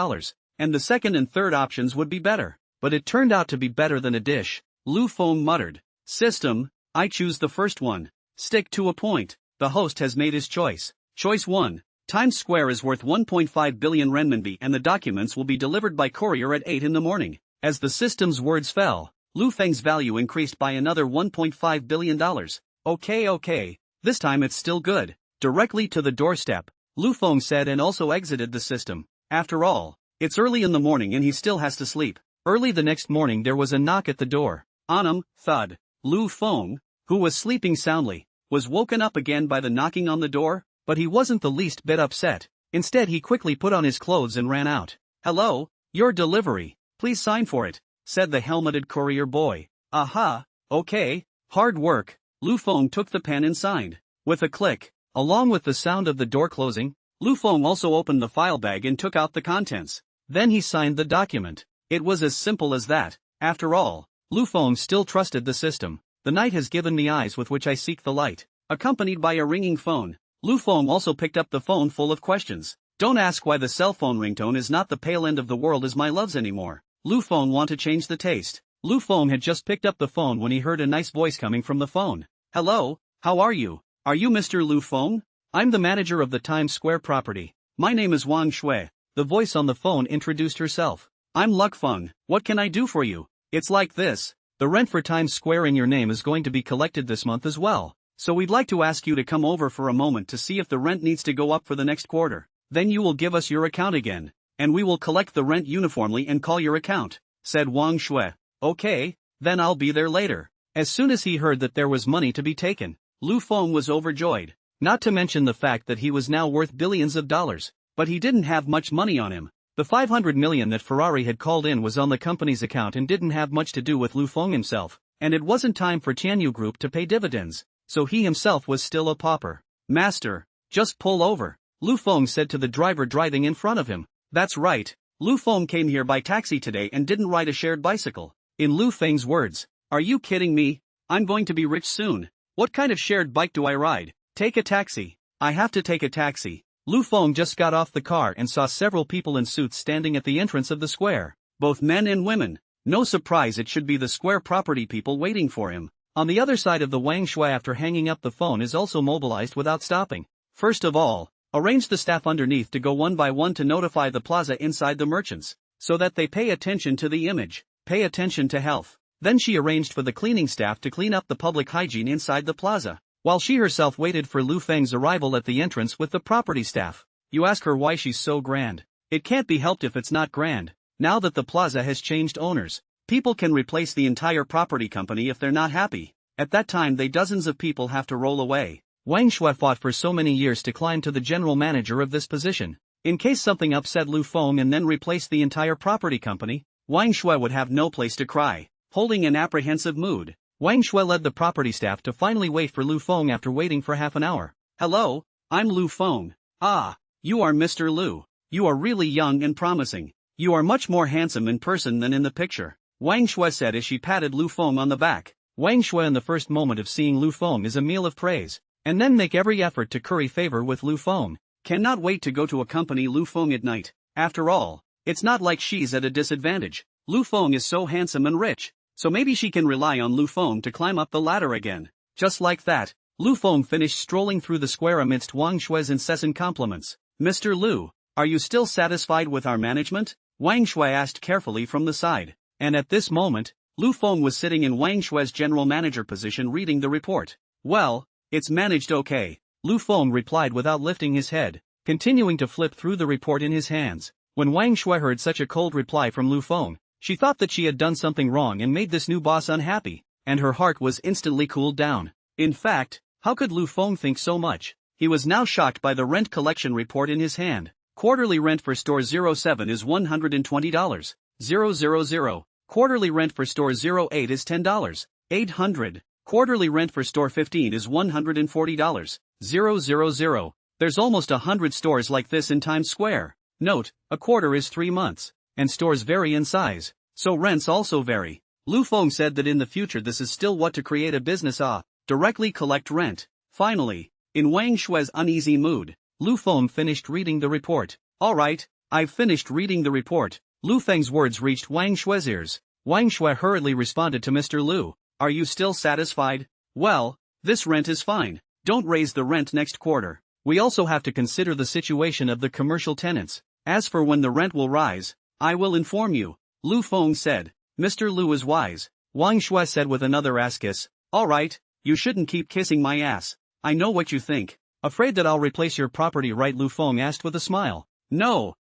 and the second and third options would be better, but it turned out to be better than a dish. Lu Feng muttered. System, I choose the first one. Stick to a point. The host has made his choice. Choice 1. Times Square is worth 1.5 billion renminbi and the documents will be delivered by courier at 8 in the morning. As the system's words fell, Lu Feng's value increased by another $1.5 billion. Okay, this time it's still good. Directly to the doorstep, Lu Feng said and also exited the system. After all, it's early in the morning and he still has to sleep. Early the next morning there was a knock at the door. Thud. Lu Feng, who was sleeping soundly, was woken up again by the knocking on the door, but he wasn't the least bit upset. Instead he quickly put on his clothes and ran out. "Hello, your delivery, please sign for it," said the helmeted courier boy. "Aha, okay, hard work." Lu Feng took the pen and signed. With a click, along with the sound of the door closing, Lu Feng also opened the file bag and took out the contents. Then he signed the document. It was as simple as that. After all, Lu Feng still trusted the system. "The night has given me eyes with which I seek the light." Accompanied by a ringing phone, Lu Feng also picked up the phone full of questions. "Don't ask why the cell phone ringtone is not the pale end of the world as my love's anymore." Lu Feng want to change the taste. Lu Feng had just picked up the phone when he heard a nice voice coming from the phone. "Hello, how are you? Are you Mr. Lu Feng? I'm the manager of the Times Square property. My name is Wang Shui." The voice on the phone introduced herself. "I'm Luck Feng. What can I do for you? It's like this. The rent for Times Square in your name is going to be collected this month as well. So we'd like to ask you to come over for a moment to see if the rent needs to go up for the next quarter. Then you will give us your account again, and we will collect the rent uniformly and call your account," said Wang Shui. "Okay, then I'll be there later." As soon as he heard that there was money to be taken, Lu Feng was overjoyed. Not to mention the fact that he was now worth billions of dollars. But he didn't have much money on him. The 500 million that Ferrari had called in was on the company's account and didn't have much to do with Lu Feng himself, and it wasn't time for Tianyu Group to pay dividends, so he himself was still a pauper. "Master, just pull over," Lu Feng said to the driver driving in front of him. "That's right, Lu Feng came here by taxi today and didn't ride a shared bicycle." In Lu Feng's words, "Are you kidding me? I'm going to be rich soon. What kind of shared bike do I ride? Take a taxi. I have to take a taxi." Lu Feng just got off the car and saw several people in suits standing at the entrance of the square, both men and women. No surprise it should be the square property people waiting for him. On the other side of the Wang Shui after hanging up the phone is also mobilized without stopping. First of all, arrange the staff underneath to go one by one to notify the plaza inside the merchants, so that they pay attention to the image, pay attention to health. Then she arranged for the cleaning staff to clean up the public hygiene inside the plaza, while she herself waited for Lu Feng's arrival at the entrance with the property staff. You ask her why she's so grand. It can't be helped if it's not grand. Now that the plaza has changed owners, people can replace the entire property company if they're not happy. At that time dozens of people have to roll away. Wang Shui fought for so many years to climb to the general manager of this position. In case something upset Lu Feng and then replaced the entire property company, Wang Shui would have no place to cry. Holding an apprehensive mood, Wang Shui led the property staff to finally wait for Lu Feng after waiting for half an hour. "Hello, I'm Lu Feng." "Ah, you are Mr. Lu. You are really young and promising. You are much more handsome in person than in the picture," Wang Shui said as she patted Lu Feng on the back. Wang Shui in the first moment of seeing Lu Feng is a meal of praise, and then make every effort to curry favor with Lu Feng. Cannot wait to go to accompany Lu Feng at night. After all, it's not like she's at a disadvantage. Lu Feng is so handsome and rich. So maybe she can rely on Lu Feng to climb up the ladder again. Just like that, Lu Feng finished strolling through the square amidst Wang Shui's incessant compliments. "Mr. Lu, are you still satisfied with our management?" Wang Shui asked carefully from the side. And at this moment, Lu Feng was sitting in Wang Shui's general manager position reading the report. "Well, it's managed okay," Lu Feng replied without lifting his head, continuing to flip through the report in his hands. When Wang Shui heard such a cold reply from Lu Feng, she thought that she had done something wrong and made this new boss unhappy, and her heart was instantly cooled down. In fact, how could Lu Feng think so much? He was now shocked by the rent collection report in his hand. Quarterly rent for store 07 is $120. 000. Quarterly rent for store 08 is $10. 800. Quarterly rent for store 15 is $140. 000. There's almost 100 stores like this in Times Square. Note, a quarter is 3 months. And stores vary in size, so rents also vary. Lu Feng said that in the future this is still what to create a business directly collect rent. Finally, in Wang Shui's uneasy mood, Lu Feng finished reading the report. "Alright, I've finished reading the report." Lu Feng's words reached Wang Shui's ears. Wang Shui hurriedly responded to Mr. Lu. "Are you still satisfied? Well, this rent is fine. Don't raise the rent next quarter. We also have to consider the situation of the commercial tenants. As for when the rent will rise, I will inform you," Lu Feng said. "Mr. Lu is wise," Wang Shui said with another ass kiss. "Alright, you shouldn't keep kissing my ass. I know what you think. Afraid that I'll replace your property, right? Lu Feng asked with a smile. No,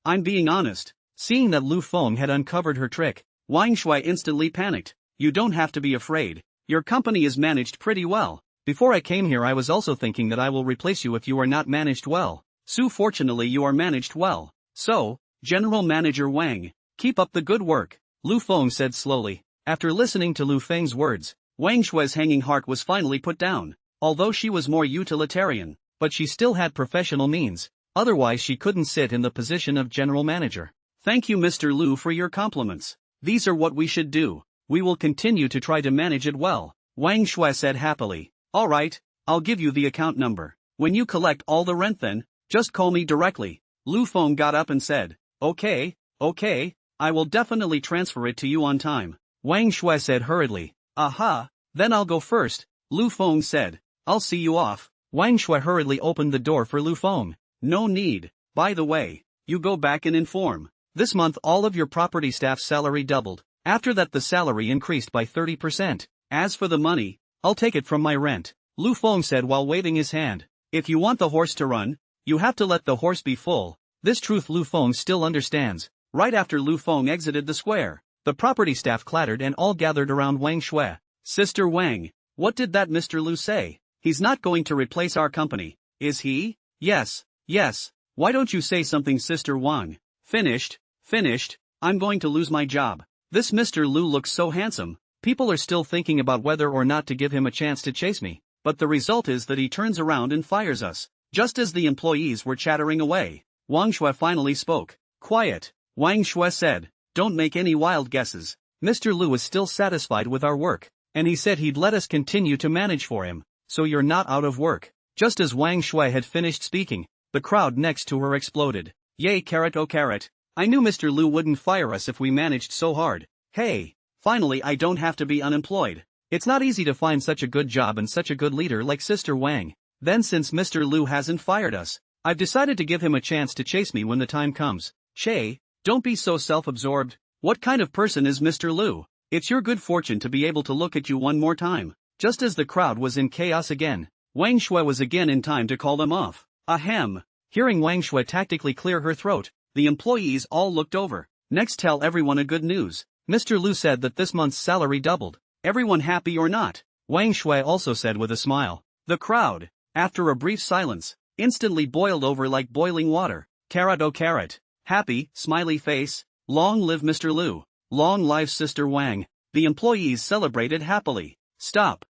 I'm being honest. Seeing that Lu Feng had uncovered her trick, Wang Shui instantly panicked. You don't have to be afraid. Your company is managed pretty well. Before I came here I was also thinking that I will replace you if you are not managed well. So fortunately you are managed well. So, General Manager Wang, keep up the good work, Lu Feng said slowly. After listening to Lu Feng's words, Wang Shui's hanging heart was finally put down. Although she was more utilitarian, but she still had professional means. Otherwise she couldn't sit in the position of general manager. Thank you Mr. Lu for your compliments. These are what we should do. We will continue to try to manage it well, Wang Shui said happily. Alright, I'll give you the account number. When you collect all the rent then, just call me directly. Lu Feng got up and said, Okay, I will definitely transfer it to you on time. Wang Shui said hurriedly. Aha, then I'll go first, Lu Feng said. I'll see you off. Wang Shui hurriedly opened the door for Lu Feng. No need. By the way, you go back and inform. This month all of your property staff's salary doubled. After that the salary increased by 30%. As for the money, I'll take it from my rent, Lu Feng said while waving his hand. If you want the horse to run, you have to let the horse be full. This truth Lu Feng still understands. Right after Lu Feng exited the square, the property staff clattered and all gathered around Wang Shui. Sister Wang, what did that Mr. Lu say? He's not going to replace our company, is he? Yes. Why don't you say something Sister Wang? Finished, I'm going to lose my job. This Mr. Lu looks so handsome. People are still thinking about whether or not to give him a chance to chase me. But the result is that he turns around and fires us. Just as the employees were chattering away, Wang Shui finally spoke. Quiet, Wang Shui said. Don't make any wild guesses. Mr. Lu is still satisfied with our work, and he said he'd let us continue to manage for him. So you're not out of work. Just as Wang Shui had finished speaking, the crowd next to her exploded. Yay carrot oh carrot. I knew Mr. Lu wouldn't fire us if we managed so hard. Hey, finally I don't have to be unemployed. It's not easy to find such a good job and such a good leader like Sister Wang. Then since Mr. Lu hasn't fired us, I've decided to give him a chance to chase me when the time comes. Che, don't be so self-absorbed. What kind of person is Mr. Lu? It's your good fortune to be able to look at you one more time. Just as the crowd was in chaos again, Wang Shui was again in time to call them off. Ahem. Hearing Wang Shui tactically clear her throat, the employees all looked over. Next tell everyone a good news. Mr. Lu said that this month's salary doubled. Everyone happy or not? Wang Shui also said with a smile. The crowd, after a brief silence, instantly boiled over like boiling water. Carrot oh carrot. Happy, smiley face. Long live Mr. Lu. Long live Sister Wang. The employees celebrated happily. Stop.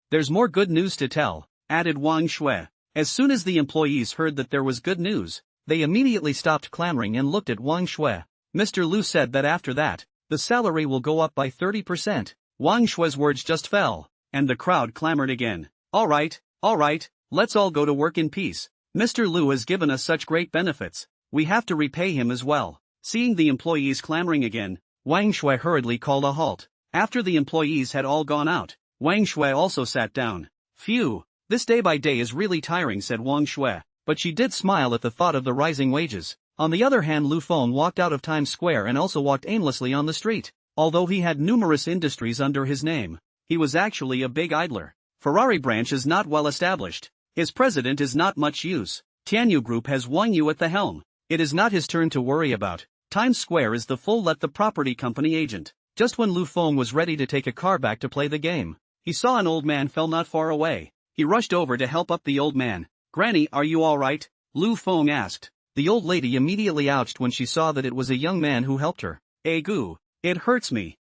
There's more good news to tell, added Wang Shui. As soon as the employees heard that there was good news, they immediately stopped clamoring and looked at Wang Shui. Mr. Lu said that after that, the salary will go up by 30%. Wang Shui's words just fell, and the crowd clamored again. Alright, let's all go to work in peace. Mr. Lu has given us such great benefits. We have to repay him as well. Seeing the employees clamoring again, Wang Shui hurriedly called a halt. After the employees had all gone out, Wang Shui also sat down. Phew, this day by day is really tiring, said Wang Shui, but she did smile at the thought of the rising wages. On the other hand, Lu Feng walked out of Times Square and also walked aimlessly on the street. Although he had numerous industries under his name, he was actually a big idler. Ferrari branch is not well established. His president is not much use. Tianyu Group has Wang Yu at the helm. It is not his turn to worry about. Times Square is the full let the property company agent. Just when Lu Feng was ready to take a car back to play the game, he saw an old man fell not far away. He rushed over to help up the old man. Granny, are you alright? Lu Feng asked. The old lady immediately ouched when she saw that it was a young man who helped her. Egu, it hurts me.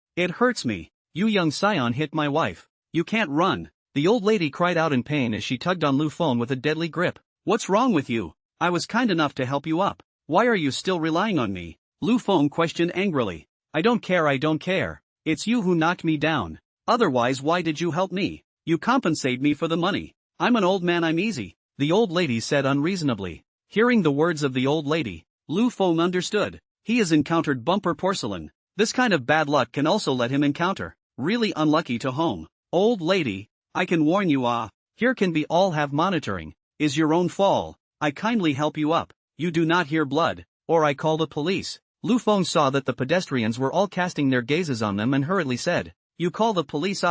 You young scion hit my wife. You can't run. The old lady cried out in pain as she tugged on Lu Feng with a deadly grip. What's wrong with you? I was kind enough to help you up. Why are you still relying on me? Lu Feng questioned angrily. I don't care. It's you who knocked me down. Otherwise why did you help me? You compensate me for the money. I'm an old man, I'm easy, the old lady said unreasonably. Hearing the words of the old lady, Lu Feng understood. He has encountered bumper porcelain. This kind of bad luck can also let him encounter really unlucky to home. Old lady, I can warn you here can be all have monitoring. Is your own fall. I kindly help you up. You do not hear blood, or I call the police. Lu Feng saw that the pedestrians were all casting their gazes on them and hurriedly said, You call the police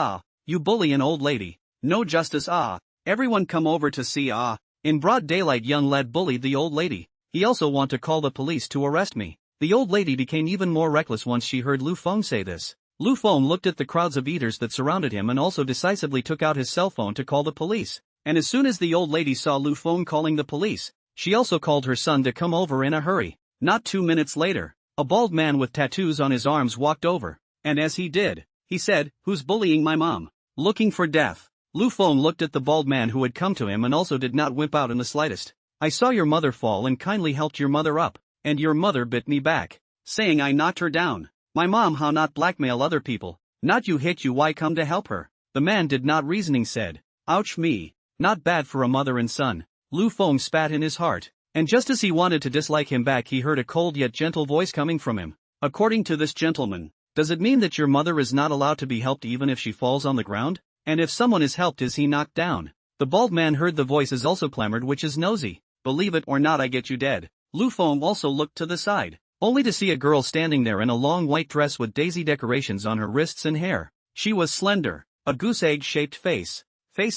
you bully an old lady. No justice Everyone come over to see ah. In broad daylight young lad bullied the old lady. He also want to call the police to arrest me. The old lady became even more reckless once she heard Lu Feng say this. Lu Feng looked at the crowds of eaters that surrounded him and also decisively took out his cell phone to call the police. And as soon as the old lady saw Lu Feng calling the police, she also called her son to come over in a hurry. Not 2 minutes later, a bald man with tattoos on his arms walked over, and as he did, he said, "Who's bullying my mom? Looking for death." Lu Feng looked at the bald man who had come to him and also did not wimp out in the slightest. "I saw your mother fall and kindly helped your mother up, and your mother bit me back, saying I knocked her down. My mom how not blackmail other people, not you hit you why come to help her." The man did not reasoning said, "Ouch me, not bad for a mother and son." Lu Feng spat in his heart, and just as he wanted to dislike him back he heard a cold yet gentle voice coming from him. "According to this gentleman, does it mean that your mother is not allowed to be helped even if she falls on the ground? And if someone is helped is he knocked down?" The bald man heard the voices also clamored, "Which is nosy? Believe it or not I get you dead." Lu Feng also looked to the side, only to see a girl standing there in a long white dress with daisy decorations on her wrists and hair. She was slender, a goose egg-shaped face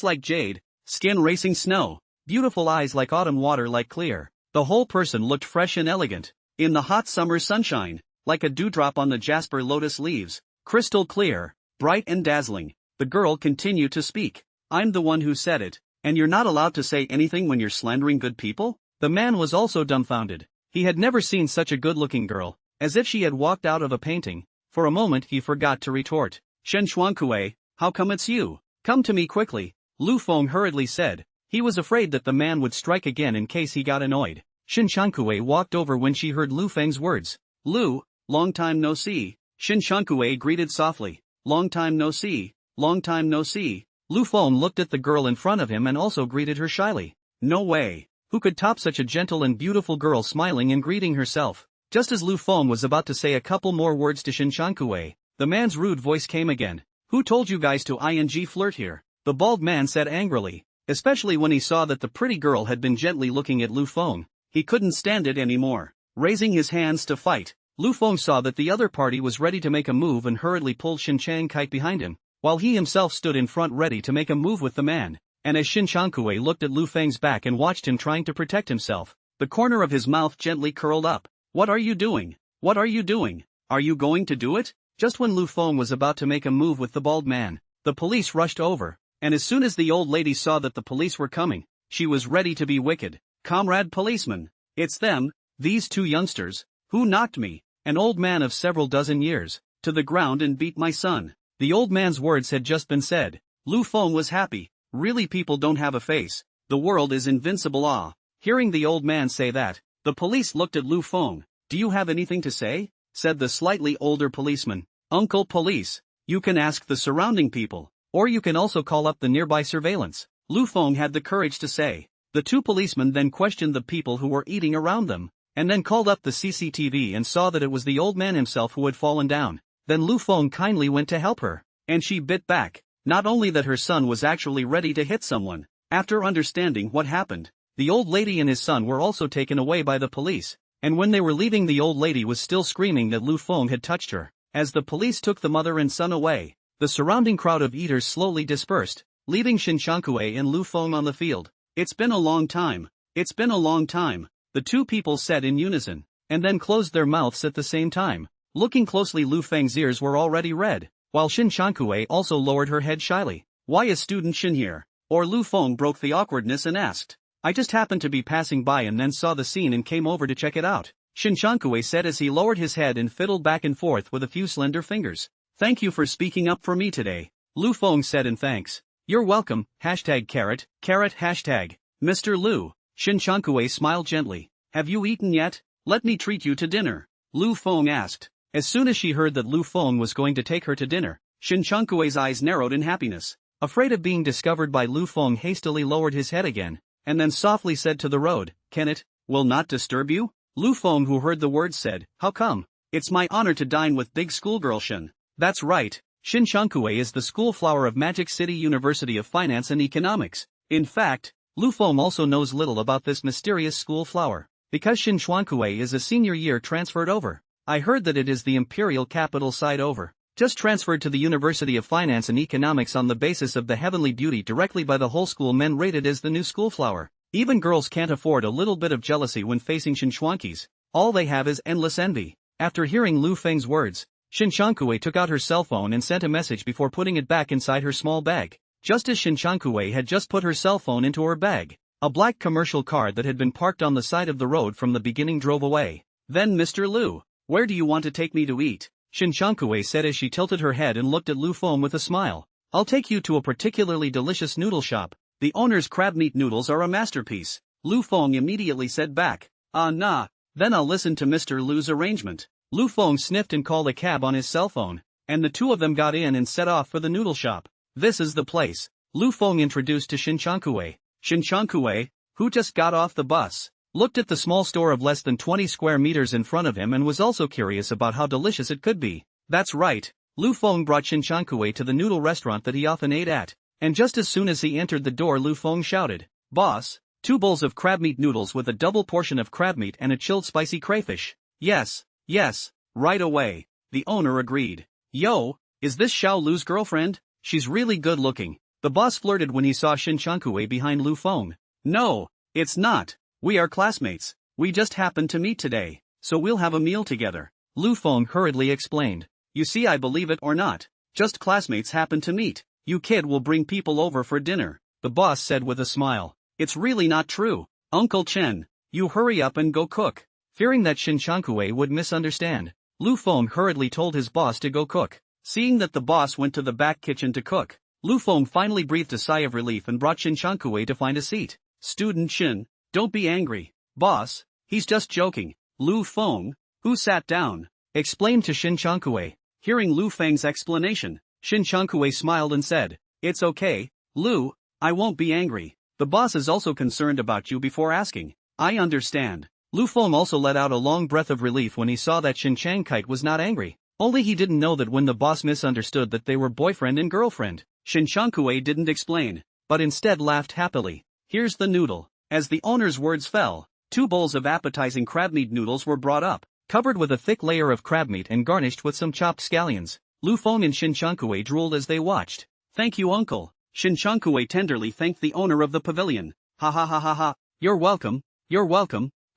like jade, skin racing snow, beautiful eyes like autumn water like clear. The whole person looked fresh and elegant, in the hot summer sunshine, like a dewdrop on the jasper lotus leaves, crystal clear, bright and dazzling. The girl continued to speak. "I'm the one who said it, and you're not allowed to say anything when you're slandering good people?" The man was also dumbfounded. He had never seen such a good-looking girl, as if she had walked out of a painting. For a moment he forgot to retort. "Shen Xuankue, how come it's you? Come to me quickly," Lu Feng hurriedly said. He was afraid that the man would strike again in case he got annoyed. Shen Xuankue walked over when she heard Lu Feng's words. "Lu, long time no see," Shen Xuankue greeted softly. "Long time no see. Long time no see." Lu Feng looked at the girl in front of him and also greeted her shyly. No way. Who could top such a gentle and beautiful girl smiling and greeting herself? Just as Lu Feng was about to say a couple more words to Shen Xuankue, the man's rude voice came again. "Who told you guys to ing flirt here?" The bald man said angrily, especially when he saw that the pretty girl had been gently looking at Lu Feng. He couldn't stand it anymore. Raising his hands to fight, Lu Feng saw that the other party was ready to make a move and hurriedly pulled Shin Chang Kite behind him, while he himself stood in front ready to make a move with the man. And as Shin Changkue looked at Lu Feng's back and watched him trying to protect himself, the corner of his mouth gently curled up. "What are you doing? What are you doing? Are you going to do it?" Just when Lu Feng was about to make a move with the bald man, the police rushed over, and as soon as the old lady saw that the police were coming, she was ready to be wicked. "Comrade policeman, it's them, these two youngsters, who knocked me, an old man of several dozen years, to the ground and beat my son." The old man's words had just been said. Lu Feng was happy. Really, people don't have a face. The world is invincible. Ah. Hearing the old man say that, the police looked at Lu Feng. "Do you have anything to say?" said the slightly older policeman. "Uncle Police, you can ask the surrounding people, or you can also call up the nearby surveillance," Lu Feng had the courage to say. The two policemen then questioned the people who were eating around them, and then called up the CCTV and saw that it was the old man himself who had fallen down. Then Lu Feng kindly went to help her, and she bit back. Not only that her son was actually ready to hit someone. After understanding what happened, the old lady and his son were also taken away by the police, and when they were leaving the old lady was still screaming that Lu Feng had touched her. As the police took the mother and son away, the surrounding crowd of eaters slowly dispersed, leaving Shin Shankue and Lu Feng on the field. "It's been a long time. It's been a long time," the two people said in unison, and then closed their mouths at the same time. Looking closely, Lu Feng's ears were already red, while Shin Shankue also lowered her head shyly. "Why is student Shin here?" Or Lu Feng broke the awkwardness and asked. "I just happened to be passing by and then saw the scene and came over to check it out," Shin Shankue said as he lowered his head and fiddled back and forth with a few slender fingers. "Thank you for speaking up for me today," Lu Feng said in thanks. "You're welcome, carrot, hashtag. Mr. Lu," Shin Shankue smiled gently. "Have you eaten yet? Let me treat you to dinner," Lu Feng asked. As soon as she heard that Lu Feng was going to take her to dinner, Shin Changkue's eyes narrowed in happiness. Afraid of being discovered by Lu Feng hastily lowered his head again, and then softly said to the road, "Can it, will not disturb you?" Lu Feng, who heard the words, said, "How come? It's my honor to dine with big schoolgirl Shin." That's right, Shin Changkue is the school flower of Magic City University of Finance and Economics. In fact, Lu Feng also knows little about this mysterious school flower, because Shin Changkue is a senior year transferred over. I heard that it is the imperial capital side over. Just transferred to the University of Finance and Economics on the basis of the heavenly beauty directly by the whole school. Men rated as the new school flower. Even girls can't afford a little bit of jealousy when facing Shinchuanquis. All they have is endless envy. After hearing Lu Feng's words, Shinchuankue took out her cell phone and sent a message before putting it back inside her small bag. Just as Shinchuankue had just put her cell phone into her bag, a black commercial car that had been parked on the side of the road from the beginning drove away. Then Mr. Lu, where do you want to take me to eat? Shinchuankue said as she tilted her head and looked at Lu Feng with a smile. I'll take you to a particularly delicious noodle shop. The owner's crab meat noodles are a masterpiece. Lu Feng immediately said back. Nah. Then I'll listen to Mr. Lu's arrangement. Lu Feng sniffed and called a cab on his cell phone, and the two of them got in and set off for the noodle shop. This is the place, Lu Feng introduced to Shinchuankue. Shinchuankue, who just got off the bus, looked at the small store of less than 20 square meters in front of him and was also curious about how delicious it could be. That's right, Lu Feng brought Shinchuankue to the noodle restaurant that he often ate at, and just as soon as he entered the door Lu Feng shouted, "Boss, 2 bowls of crab meat noodles with a double portion of crab meat and a chilled spicy crayfish." Yes, right away, the owner agreed. Yo, is this Xiao Lu's girlfriend? She's really good looking. The boss flirted when he saw Shinchuankue behind Lu Feng. No, it's not. We are classmates. We just happened to meet today, so we'll have a meal together. Lu Feng hurriedly explained. You see, I believe it or not, just classmates happen to meet. You kid will bring people over for dinner, the boss said with a smile. It's really not true. Uncle Chen, you hurry up and go cook. Fearing that Shinchuankue would misunderstand, Lu Feng hurriedly told his boss to go cook. Seeing that the boss went to the back kitchen to cook, Lu Feng finally breathed a sigh of relief and brought Shinchuankue to find a seat. Student Shin, don't be angry, boss, he's just joking. Lu Feng, who sat down, explained to Shinchuankue. Hearing Lu Feng's explanation, Shinchuankue smiled and said, It's okay, Lu, I won't be angry. The boss is also concerned about you before asking. I understand. Lu Feng also let out a long breath of relief when he saw that Shinchuankite was not angry. Only he didn't know that when the boss misunderstood that they were boyfriend and girlfriend. Shinchuankue didn't explain, but instead laughed happily. Here's the noodle. As the owner's words fell, 2 bowls of appetizing crab meat noodles were brought up, covered with a thick layer of crab meat and garnished with some chopped scallions. Lu Feng and Shinchuankue drooled as they watched. Thank you, uncle. Shinchuankue tenderly thanked the owner of the pavilion. Ha ha ha ha ha. You're welcome.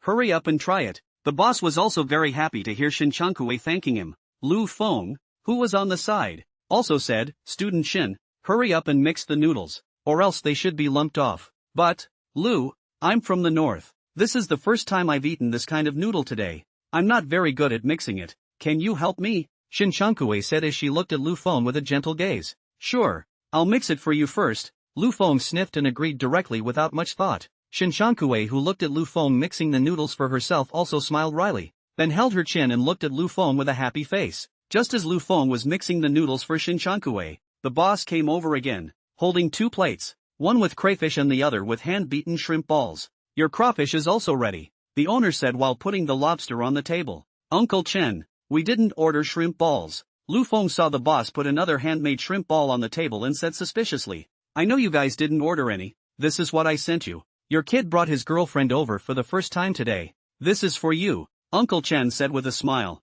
Hurry up and try it. The boss was also very happy to hear Shinchuankue thanking him. Lu Feng, who was on the side, also said, Student Shin, hurry up and mix the noodles, or else they should be lumped off. But, Lu, I'm from the north. This is the first time I've eaten this kind of noodle today. I'm not very good at mixing it. Can you help me? Shinchuankue said as she looked at Lu Feng with a gentle gaze. Sure, I'll mix it for you first. Lu Feng sniffed and agreed directly without much thought. Shinchuankue, who looked at Lu Feng mixing the noodles for herself, also smiled wryly, then held her chin and looked at Lu Feng with a happy face. Just as Lu Feng was mixing the noodles for Shinchuankue, the boss came over again, holding 2 plates, one with crayfish and the other with hand-beaten shrimp balls. Your crawfish is also ready, the owner said while putting the lobster on the table. Uncle Chen, we didn't order shrimp balls. Lu Feng saw the boss put another handmade shrimp ball on the table and said suspiciously, I know you guys didn't order any. This is what I sent you. Your kid brought his girlfriend over for the first time today. This is for you, Uncle Chen said with a smile.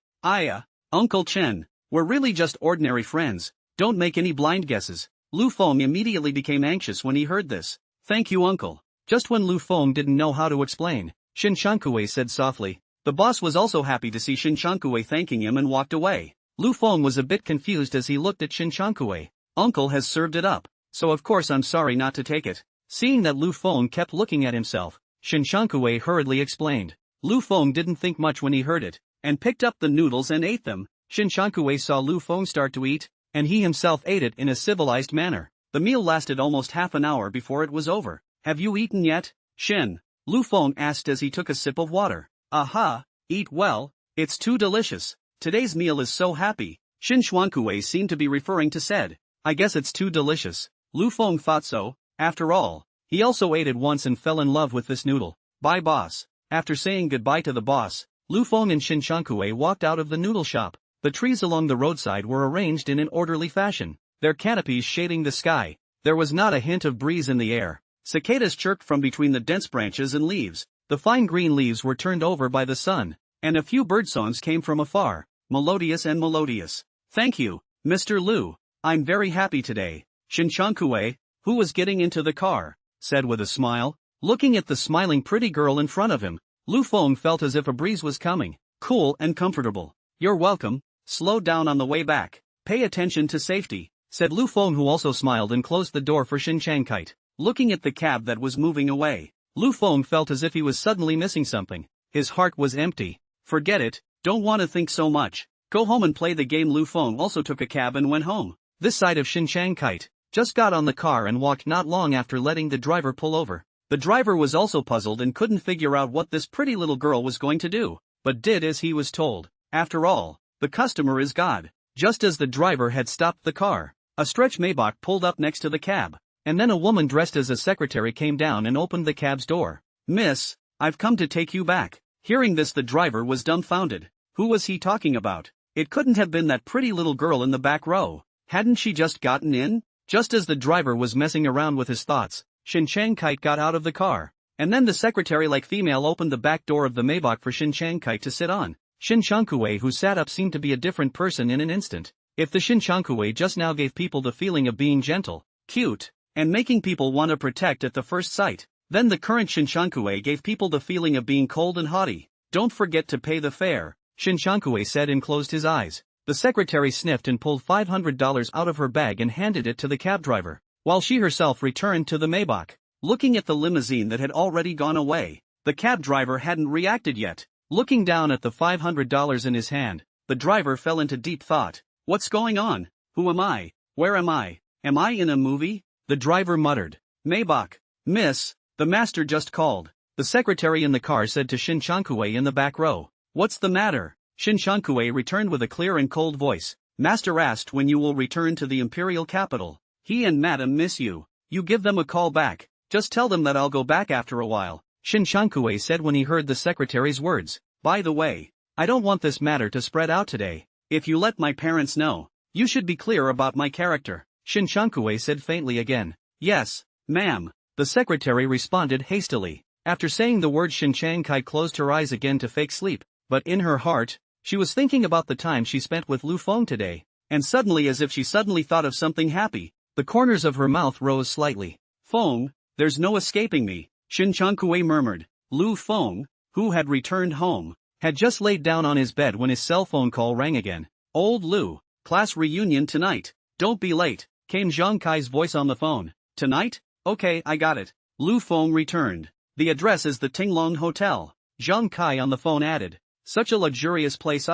Uncle Chen, we're really just ordinary friends. Don't make any blind guesses. Lu Feng immediately became anxious when he heard this. Thank you, uncle. Just when Lu Feng didn't know how to explain, Shinchuankue said softly. The boss was also happy to see Shinchuankue thanking him and walked away. Lu Feng was a bit confused as he looked at Shinchuankue. Uncle has served it up, so of course I'm sorry not to take it. Seeing that Lu Feng kept looking at himself, Shinchuankue hurriedly explained. Lu Feng didn't think much when he heard it, and picked up the noodles and ate them. Shinchuankue saw Lu Feng start to eat, and he himself ate it in a civilized manner. The meal lasted almost half an hour before it was over. Have you eaten yet, Shin? Lu Feng asked as he took a sip of water. Aha, eat well, it's too delicious. Today's meal is so happy. Shinchuankue seemed to be referring to said. I guess it's too delicious. Lu Feng thought so. After all, he also ate it once and fell in love with this noodle. Bye boss. After saying goodbye to the boss, Lu Feng and Shinchuankue walked out of the noodle shop. The trees along the roadside were arranged in an orderly fashion, their canopies shading the sky. There was not a hint of breeze in the air. Cicadas chirped from between the dense branches and leaves. The fine green leaves were turned over by the sun, and a few birdsongs came from afar, melodious and melodious. Thank you, Mr. Lu, I'm very happy today. Shinshankue, who was getting into the car, said with a smile. Looking at the smiling pretty girl in front of him, Lu Feng felt as if a breeze was coming, cool and comfortable. You're welcome. Slow down on the way back. Pay attention to safety, said Lu Feng, who also smiled and closed the door for Shin Changkite. Looking at the cab that was moving away, Lu Feng felt as if he was suddenly missing something. His heart was empty. Forget it, don't want to think so much. Go home and play the game. Lu Feng also took a cab and went home. This side of Shin Changkite just got on the car and walked not long after letting the driver pull over. The driver was also puzzled and couldn't figure out what this pretty little girl was going to do, but did as he was told. After all, the customer is God. Just as the driver had stopped the car, a stretch Maybach pulled up next to the cab, and then a woman dressed as a secretary came down and opened the cab's door. Miss, I've come to take you back. Hearing this, the driver was dumbfounded. Who was he talking about? It couldn't have been that pretty little girl in the back row. Hadn't she just gotten in? Just as the driver was messing around with his thoughts, Shin Changkite got out of the car, and then the secretary-like female opened the back door of the Maybach for Shin Changkite to sit on. Shin Changkue, who sat up, seemed to be a different person in an instant. If the Shin Changkue just now gave people the feeling of being gentle, cute, and making people want to protect at the first sight, then the current Shin Changkue gave people the feeling of being cold and haughty. Don't forget to pay the fare, Shin Changkue said and closed his eyes. The secretary sniffed and pulled $500 out of her bag and handed it to the cab driver, while she herself returned to the Maybach. Looking at the limousine that had already gone away, the cab driver hadn't reacted yet. Looking down at the $500 in his hand, the driver fell into deep thought. What's going on? Who am I? Where am I? Am I in a movie? The driver muttered. Maybach. Miss, the master just called. The secretary in the car said to Shin Changkue in the back row. What's the matter? Shin Changkue returned with a clear and cold voice. Master asked when you will return to the imperial capital. He and madam miss you. You give them a call back. Just tell them that I'll go back after a while, Shin Changkue said when he heard the secretary's words. By the way, I don't want this matter to spread out today. If you let my parents know, you should be clear about my character, Shin Changkue said faintly again. Yes, ma'am, the secretary responded hastily. After saying the word, Shin Changkite closed her eyes again to fake sleep, but in her heart, she was thinking about the time she spent with Lu Feng today, and suddenly, as if she suddenly thought of something happy, the corners of her mouth rose slightly. Feng, there's no escaping me, Shin Changkue murmured. Lu Feng, who had returned home, had just laid down on his bed when his cell phone call rang again. Old Lu, class reunion tonight. Don't be late, came Zhang Kai's voice on the phone. Tonight? Okay, I got it. Lu Feng returned. The address is the Tinglong Hotel. Zhang Kai on the phone added. Such a luxurious place.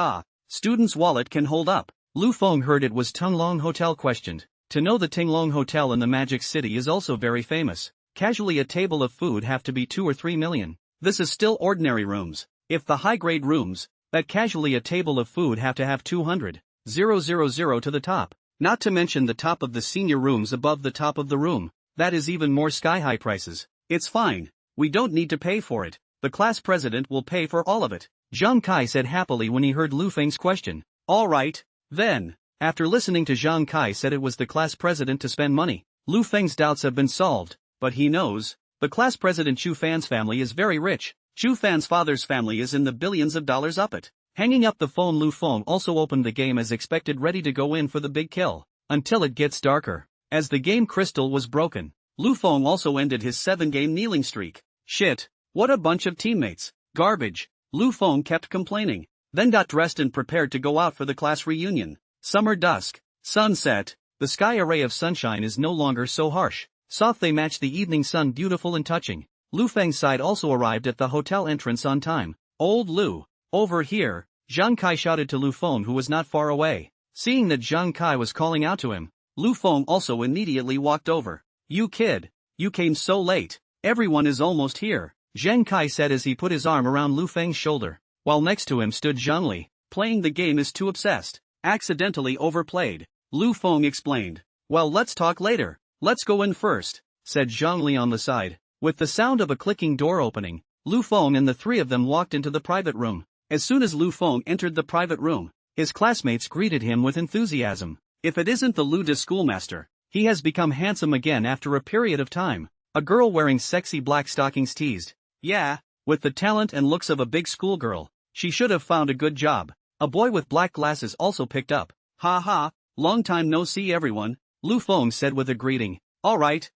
Student's wallet can hold up. Lu Feng heard it was Tinglong Hotel, questioned. To know, the Tinglong Hotel in the Magic City is also very famous. Casually, a table of food have to be 2 or 3 million. This is still ordinary rooms. If the high-grade rooms, that casually a table of food have to have 200,000 to the top. Not to mention the top of the senior rooms above the top of the room. That is even more sky-high prices. It's fine. We don't need to pay for it. The class president will pay for all of it, Zhang Kai said happily when he heard Lu Feng's question. All right, then. After listening to Zhang Kai said it was the class president to spend money, Lu Feng's doubts have been solved, but he knows, the class president Chu Fan's family is very rich. Chu Fan's father's family is in the billions of dollars up it. Hanging up the phone, Lu Feng also opened the game as expected, ready to go in for the big kill, until it gets darker. As the game crystal was broken, Lu Feng also ended his 7-game kneeling streak. Shit, what a bunch of teammates. Garbage. Lu Feng kept complaining, then got dressed and prepared to go out for the class reunion. Summer dusk, sunset, the sky array of sunshine is no longer so harsh. Soft they match the evening sun, beautiful and touching. Lu Feng's side also arrived at the hotel entrance on time. Old Lu, over here, Zhang Kai shouted to Lu Feng, who was not far away. Seeing that Zhang Kai was calling out to him, Lu Feng also immediately walked over. You kid, you came so late. Everyone is almost here, Zhang Kai said as he put his arm around Lu Feng's shoulder, while next to him stood Zhang Li. Playing the game is too obsessed. Accidentally overplayed, Lu Feng explained. Well, let's talk later. Let's go in first, said Zhang Li on the side. With the sound of a clicking door opening, Lu Feng and the three of them walked into the private room. As soon as Lu Feng entered the private room, his classmates greeted him with enthusiasm. If it isn't the Lu de schoolmaster, he has become handsome again after a period of time. A girl wearing sexy black stockings teased. Yeah, with the talent and looks of a big schoolgirl, she should have found a good job. A boy with black glasses also picked up. Ha ha, long time no see everyone, Lu Feng said with a greeting. Alright,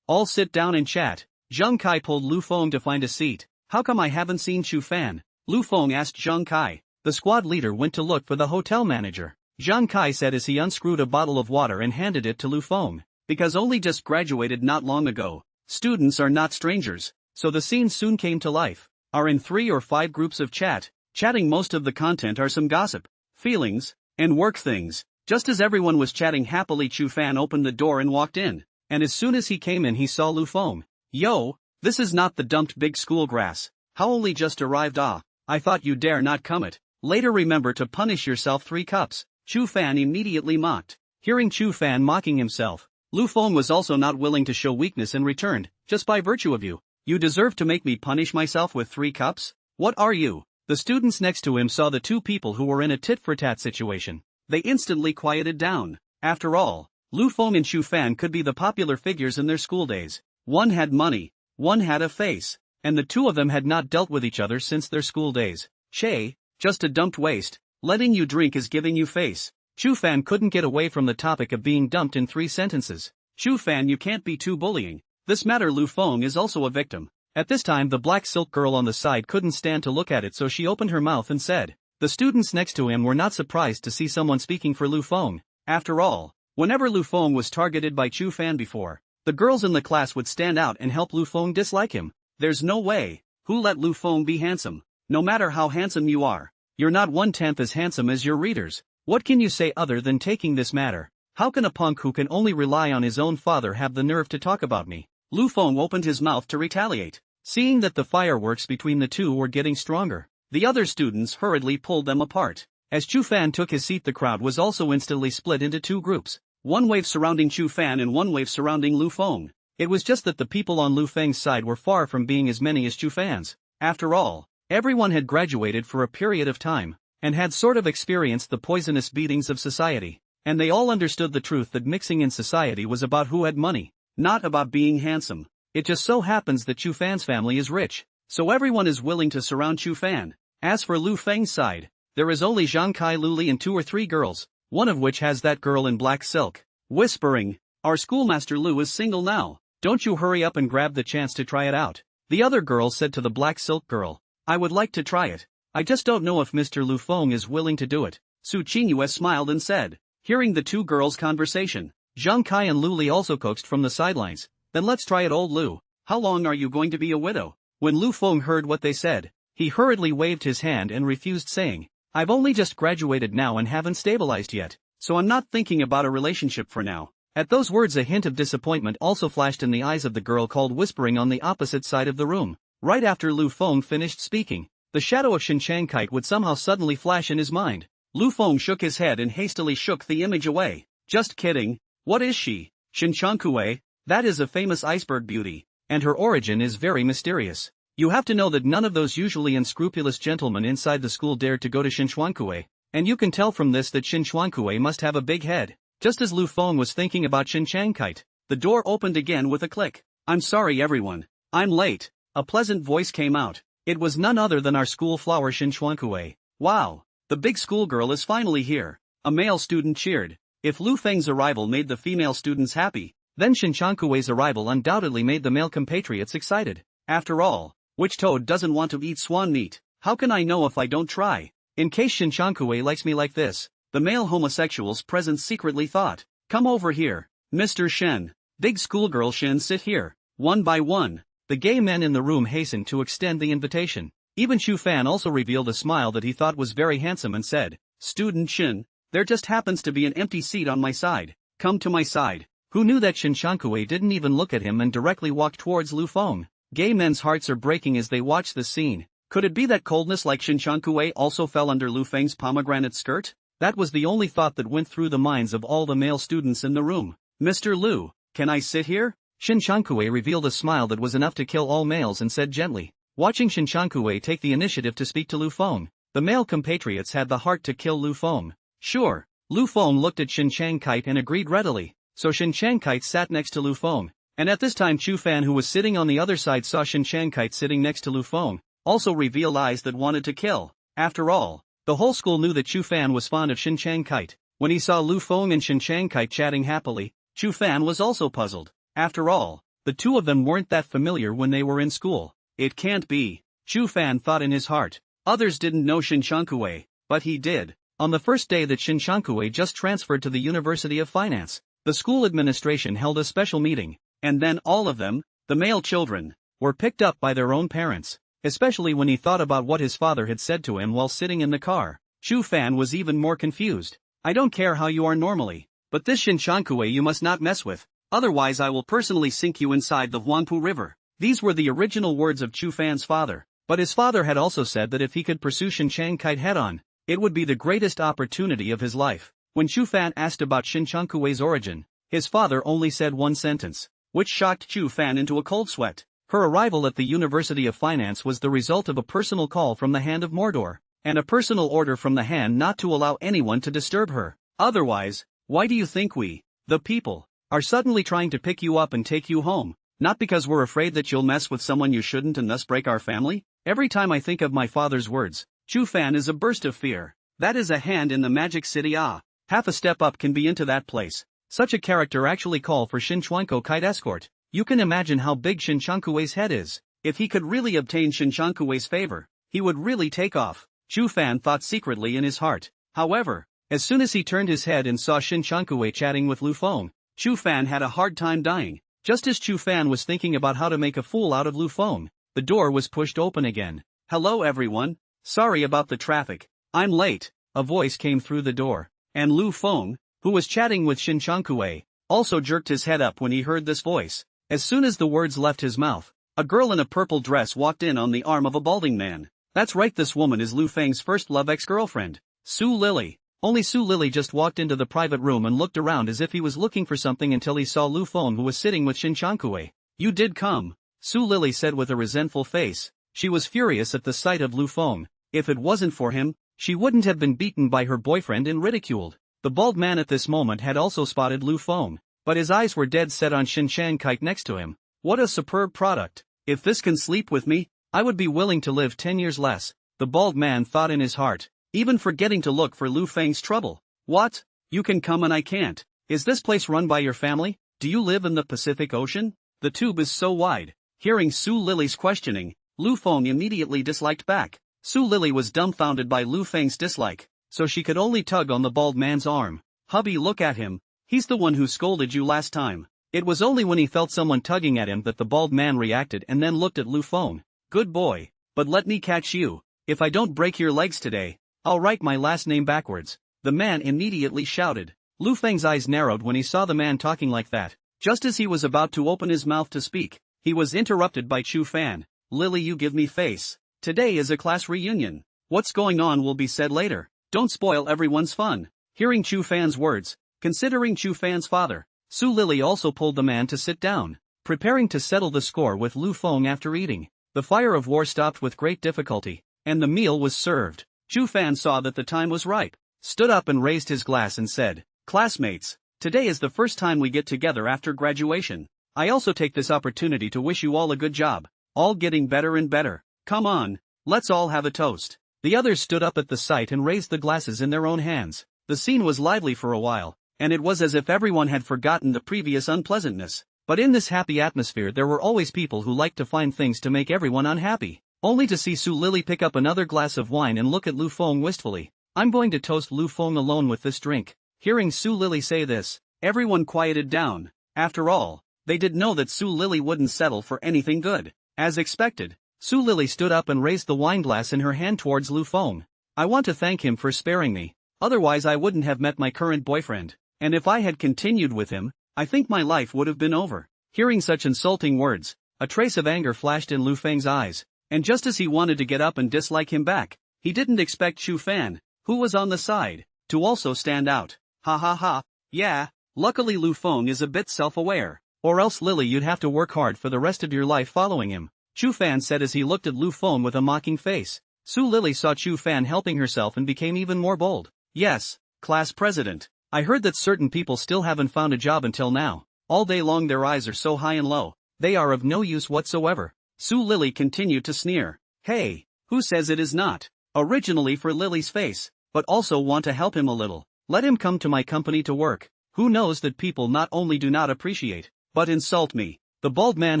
all sit down and chat. Zheng Kai pulled Lu Feng to find a seat. How come I haven't seen Chu Fan? Lu Feng asked Zheng Kai. The squad leader went to look for the hotel manager. Zheng Kai said as he unscrewed a bottle of water and handed it to Lu Feng. Because only just graduated not long ago, students are not strangers, so the scene soon came to life. Are in 3 or 5 groups of chatting most of the content are some gossip, feelings, and work things. Just as everyone was chatting happily, Chu Fan opened the door and walked in, and as soon as he came in he saw Lu Feng. Yo, this is not the dumped big school grass. How only just arrived? Ah, I thought you dare not come it. Later remember to punish yourself 3 cups. Chu Fan immediately mocked. Hearing Chu Fan mocking himself, Lu Feng was also not willing to show weakness and returned, just by virtue of you. You deserve to make me punish myself with 3 cups? What are you? The students next to him saw the 2 people who were in a tit-for-tat situation. They instantly quieted down. After all, Lu Feng and Chu Fan could be the popular figures in their school days. One had money, one had a face, and the 2 of them had not dealt with each other since their school days. Che, just a dumped waste. Letting you drink is giving you face. Chu Fan couldn't get away from the topic of being dumped in 3 sentences. Chu Fan, you can't be too bullying. This matter, Lu Feng is also a victim. At this time the black silk girl on the side couldn't stand to look at it, so she opened her mouth and said. The students next to him were not surprised to see someone speaking for Lu Feng. After all, whenever Lu Feng was targeted by Chu Fan before, the girls in the class would stand out and help Lu Feng dislike him. There's no way. Who let Lu Feng be handsome? No matter how handsome you are, you're not 1/10 as handsome as your readers. What can you say other than taking this matter? How can a punk who can only rely on his own father have the nerve to talk about me? Lu Feng opened his mouth to retaliate. Seeing that the fireworks between the 2 were getting stronger, the other students hurriedly pulled them apart. As Chu Fan took his seat, the crowd was also instantly split into 2 groups. One wave surrounding Chu Fan and one wave surrounding Lu Feng. It was just that the people on Lu Feng's side were far from being as many as Chu Fan's. After all, everyone had graduated for a period of time, and had sort of experienced the poisonous beatings of society. And they all understood the truth that mixing in society was about who had money, not about being handsome. It just so happens that Chu Fan's family is rich, so everyone is willing to surround Chu Fan. As for Lu Feng's side, there is only Zhang Kai, Luli and 2 or 3 girls, one of which has that girl in black silk. Whispering, our schoolmaster Lu is single now, don't you hurry up and grab the chance to try it out. The other girl said to the black silk girl, I would like to try it. I just don't know if Mr. Lu Feng is willing to do it. Su Qingyue smiled and said. Hearing the 2 girls' conversation, Zhang Kai and Luli also coaxed from the sidelines. Then let's try it, old Lu. How long are you going to be a widow? When Lu Feng heard what they said, he hurriedly waved his hand and refused, saying, I've only just graduated now and haven't stabilized yet, so I'm not thinking about a relationship for now. At those words a hint of disappointment also flashed in the eyes of the girl called Whispering on the opposite side of the room. Right after Lu Feng finished speaking, the shadow of Shin Kite would somehow suddenly flash in his mind. Lu Feng shook his head and hastily shook the image away. Just kidding. What is she? Shin Kue? That is a famous iceberg beauty, and her origin is very mysterious. You have to know that none of those usually unscrupulous gentlemen inside the school dared to go to Shin Kue, and you can tell from this that Shin Kue must have a big head. Just as Lu Feng was thinking about Shin Kite, the door opened again with a click. I'm sorry everyone. I'm late. A pleasant voice came out. It was none other than our school flower Shin Kue. Wow, the big schoolgirl is finally here. A male student cheered. If Lu Feng's arrival made the female students happy, then Shin Kue's arrival undoubtedly made the male compatriots excited. After all, which toad doesn't want to eat swan meat? How can I know if I don't try? In case Shin Kue likes me like this, the male homosexuals present secretly thought. Come over here, Mr. Shen. Big schoolgirl Shen, sit here. One by one, the gay men in the room hastened to extend the invitation. Even Chu Fan also revealed a smile that he thought was very handsome and said, Student Shin, there just happens to be an empty seat on my side. Come to my side. Who knew that Shin Kue didn't even look at him and directly walked towards Lu Feng? Gay men's hearts are breaking as they watch this scene. Could it be that coldness like Shin Kue also fell under Lu Feng's pomegranate skirt? That was the only thought that went through the minds of all the male students in the room. Mr. Lu, can I sit here? Shin Kue revealed a smile that was enough to kill all males and said gently. Watching Shin Kue take the initiative to speak to Lu Feng, the male compatriots had the heart to kill Lu Feng. Sure. Lu Feng looked at Shin Kite and agreed readily. So Shin Kite sat next to Lu Feng. And at this time Chu Fan, who was sitting on the other side, saw Shin Kite sitting next to Lu Feng, also revealed eyes that wanted to kill. After all, the whole school knew that Chu Fan was fond of Shin Kite. When he saw Lu Feng and Shen Changkai chatting happily, Chu Fan was also puzzled. After all, the two of them weren't that familiar when they were in school. It can't be, Chu Fan thought in his heart. Others didn't know Shin Shankue, but he did. On the first day that Shin Shankue just transferred to the University of Finance, the school administration held a special meeting, and then all of them, the male children, were picked up by their own parents, especially when he thought about what his father had said to him while sitting in the car. Chu Fan was even more confused. I don't care how you are normally, but this Shin Shankue you must not mess with, otherwise I will personally sink you inside the Huangpu River. These were the original words of Chu Fan's father, but his father had also said that if he could pursue Shin Changkai head-on, it would be the greatest opportunity of his life. When Chu Fan asked about Shin Changkue's origin, his father only said one sentence, which shocked Chu Fan into a cold sweat. Her arrival at the University of Finance was the result of a personal call from the Hand of Mordor, and a personal order from the Hand not to allow anyone to disturb her. Otherwise, why do you think we, the people, are suddenly trying to pick you up and take you home? Not because we're afraid that you'll mess with someone you shouldn't and thus break our family? Every time I think of my father's words, Chu Fan is a burst of fear. That is a hand in the magic city. Half a step up can be into that place. Such a character actually call for Shin Chuanko kite escort. You can imagine how big Shin Changkue's head is. If he could really obtain Shin Changkue's favor, he would really take off, Chu Fan thought secretly in his heart. However, as soon as he turned his head and saw Shin Changkue chatting with Lu Feng, Chu Fan had a hard time dying. Just as Chu Fan was thinking about how to make a fool out of Lu Feng, the door was pushed open again. Hello everyone, sorry about the traffic, I'm late, a voice came through the door, and Lu Feng, who was chatting with Shin Changkue, also jerked his head up when he heard this voice. As soon as the words left his mouth, a girl in a purple dress walked in on the arm of a balding man. That's right, this woman is Lu Feng's first love ex-girlfriend, Su Lily. Only Su Lily just walked into the private room and looked around as if he was looking for something until he saw Lu Feng, who was sitting with Shin Changkue. You did come, Su Lily said with a resentful face. She was furious at the sight of Lu Feng. If it wasn't for him, she wouldn't have been beaten by her boyfriend and ridiculed. The bald man at this moment had also spotted Lu Feng, but his eyes were dead set on Shin Changkai next to him. What a superb product. If this can sleep with me, I would be willing to live 10 years less, the bald man thought in his heart, even forgetting to look for Lu Feng's trouble. What? You can come and I can't. Is this place run by your family? Do you live in the Pacific Ocean? The tube is so wide. Hearing Su Lily's questioning, Lu Feng immediately disliked back. Su Lily was dumbfounded by Lu Feng's dislike, so she could only tug on the bald man's arm. Hubby, look at him. He's the one who scolded you last time. It was only when he felt someone tugging at him that the bald man reacted and then looked at Lu Feng. Good boy, but let me catch you. If I don't break your legs today, I'll write my last name backwards, the man immediately shouted. Lu Feng's eyes narrowed when he saw the man talking like that. Just as he was about to open his mouth to speak, he was interrupted by Chu Fan. Lily, you give me face. Today is a class reunion. What's going on will be said later. Don't spoil everyone's fun. Hearing Chu Fan's words, considering Chu Fan's father, Su Lily also pulled the man to sit down, preparing to settle the score with Lu Feng after eating. The fire of war stopped with great difficulty, and the meal was served. Chu Fan saw that the time was ripe, stood up and raised his glass and said, Classmates, today is the first time we get together after graduation. I also take this opportunity to wish you all a good job, all getting better and better. Come on, let's all have a toast. The others stood up at the sight and raised the glasses in their own hands. The scene was lively for a while, and it was as if everyone had forgotten the previous unpleasantness. But in this happy atmosphere there were always people who liked to find things to make everyone unhappy. Only to see Su Lily pick up another glass of wine and look at Lu Feng wistfully. I'm going to toast Lu Feng alone with this drink. Hearing Su Lily say this, everyone quieted down. After all, they did know that Su Lily wouldn't settle for anything good. As expected, Su Lily stood up and raised the wine glass in her hand towards Lu Feng. I want to thank him for sparing me. Otherwise I wouldn't have met my current boyfriend, and if I had continued with him, I think my life would have been over. Hearing such insulting words, a trace of anger flashed in Lu Feng's eyes, and just as he wanted to get up and dislike him back, he didn't expect Chu Fan, who was on the side, to also stand out. Ha ha ha, yeah, luckily Lu Feng is a bit self-aware, or else Lily you'd have to work hard for the rest of your life following him, Chu Fan said as he looked at Lu Feng with a mocking face. Su Lily saw Chu Fan helping herself and became even more bold. Yes, class president. I heard that certain people still haven't found a job until now. All day long their eyes are so high and low, they are of no use whatsoever. Su Lily continued to sneer. Hey, who says it is not? Originally for Lily's face, but also want to help him a little. Let him come to my company to work. Who knows that people not only do not appreciate, but insult me. The bald man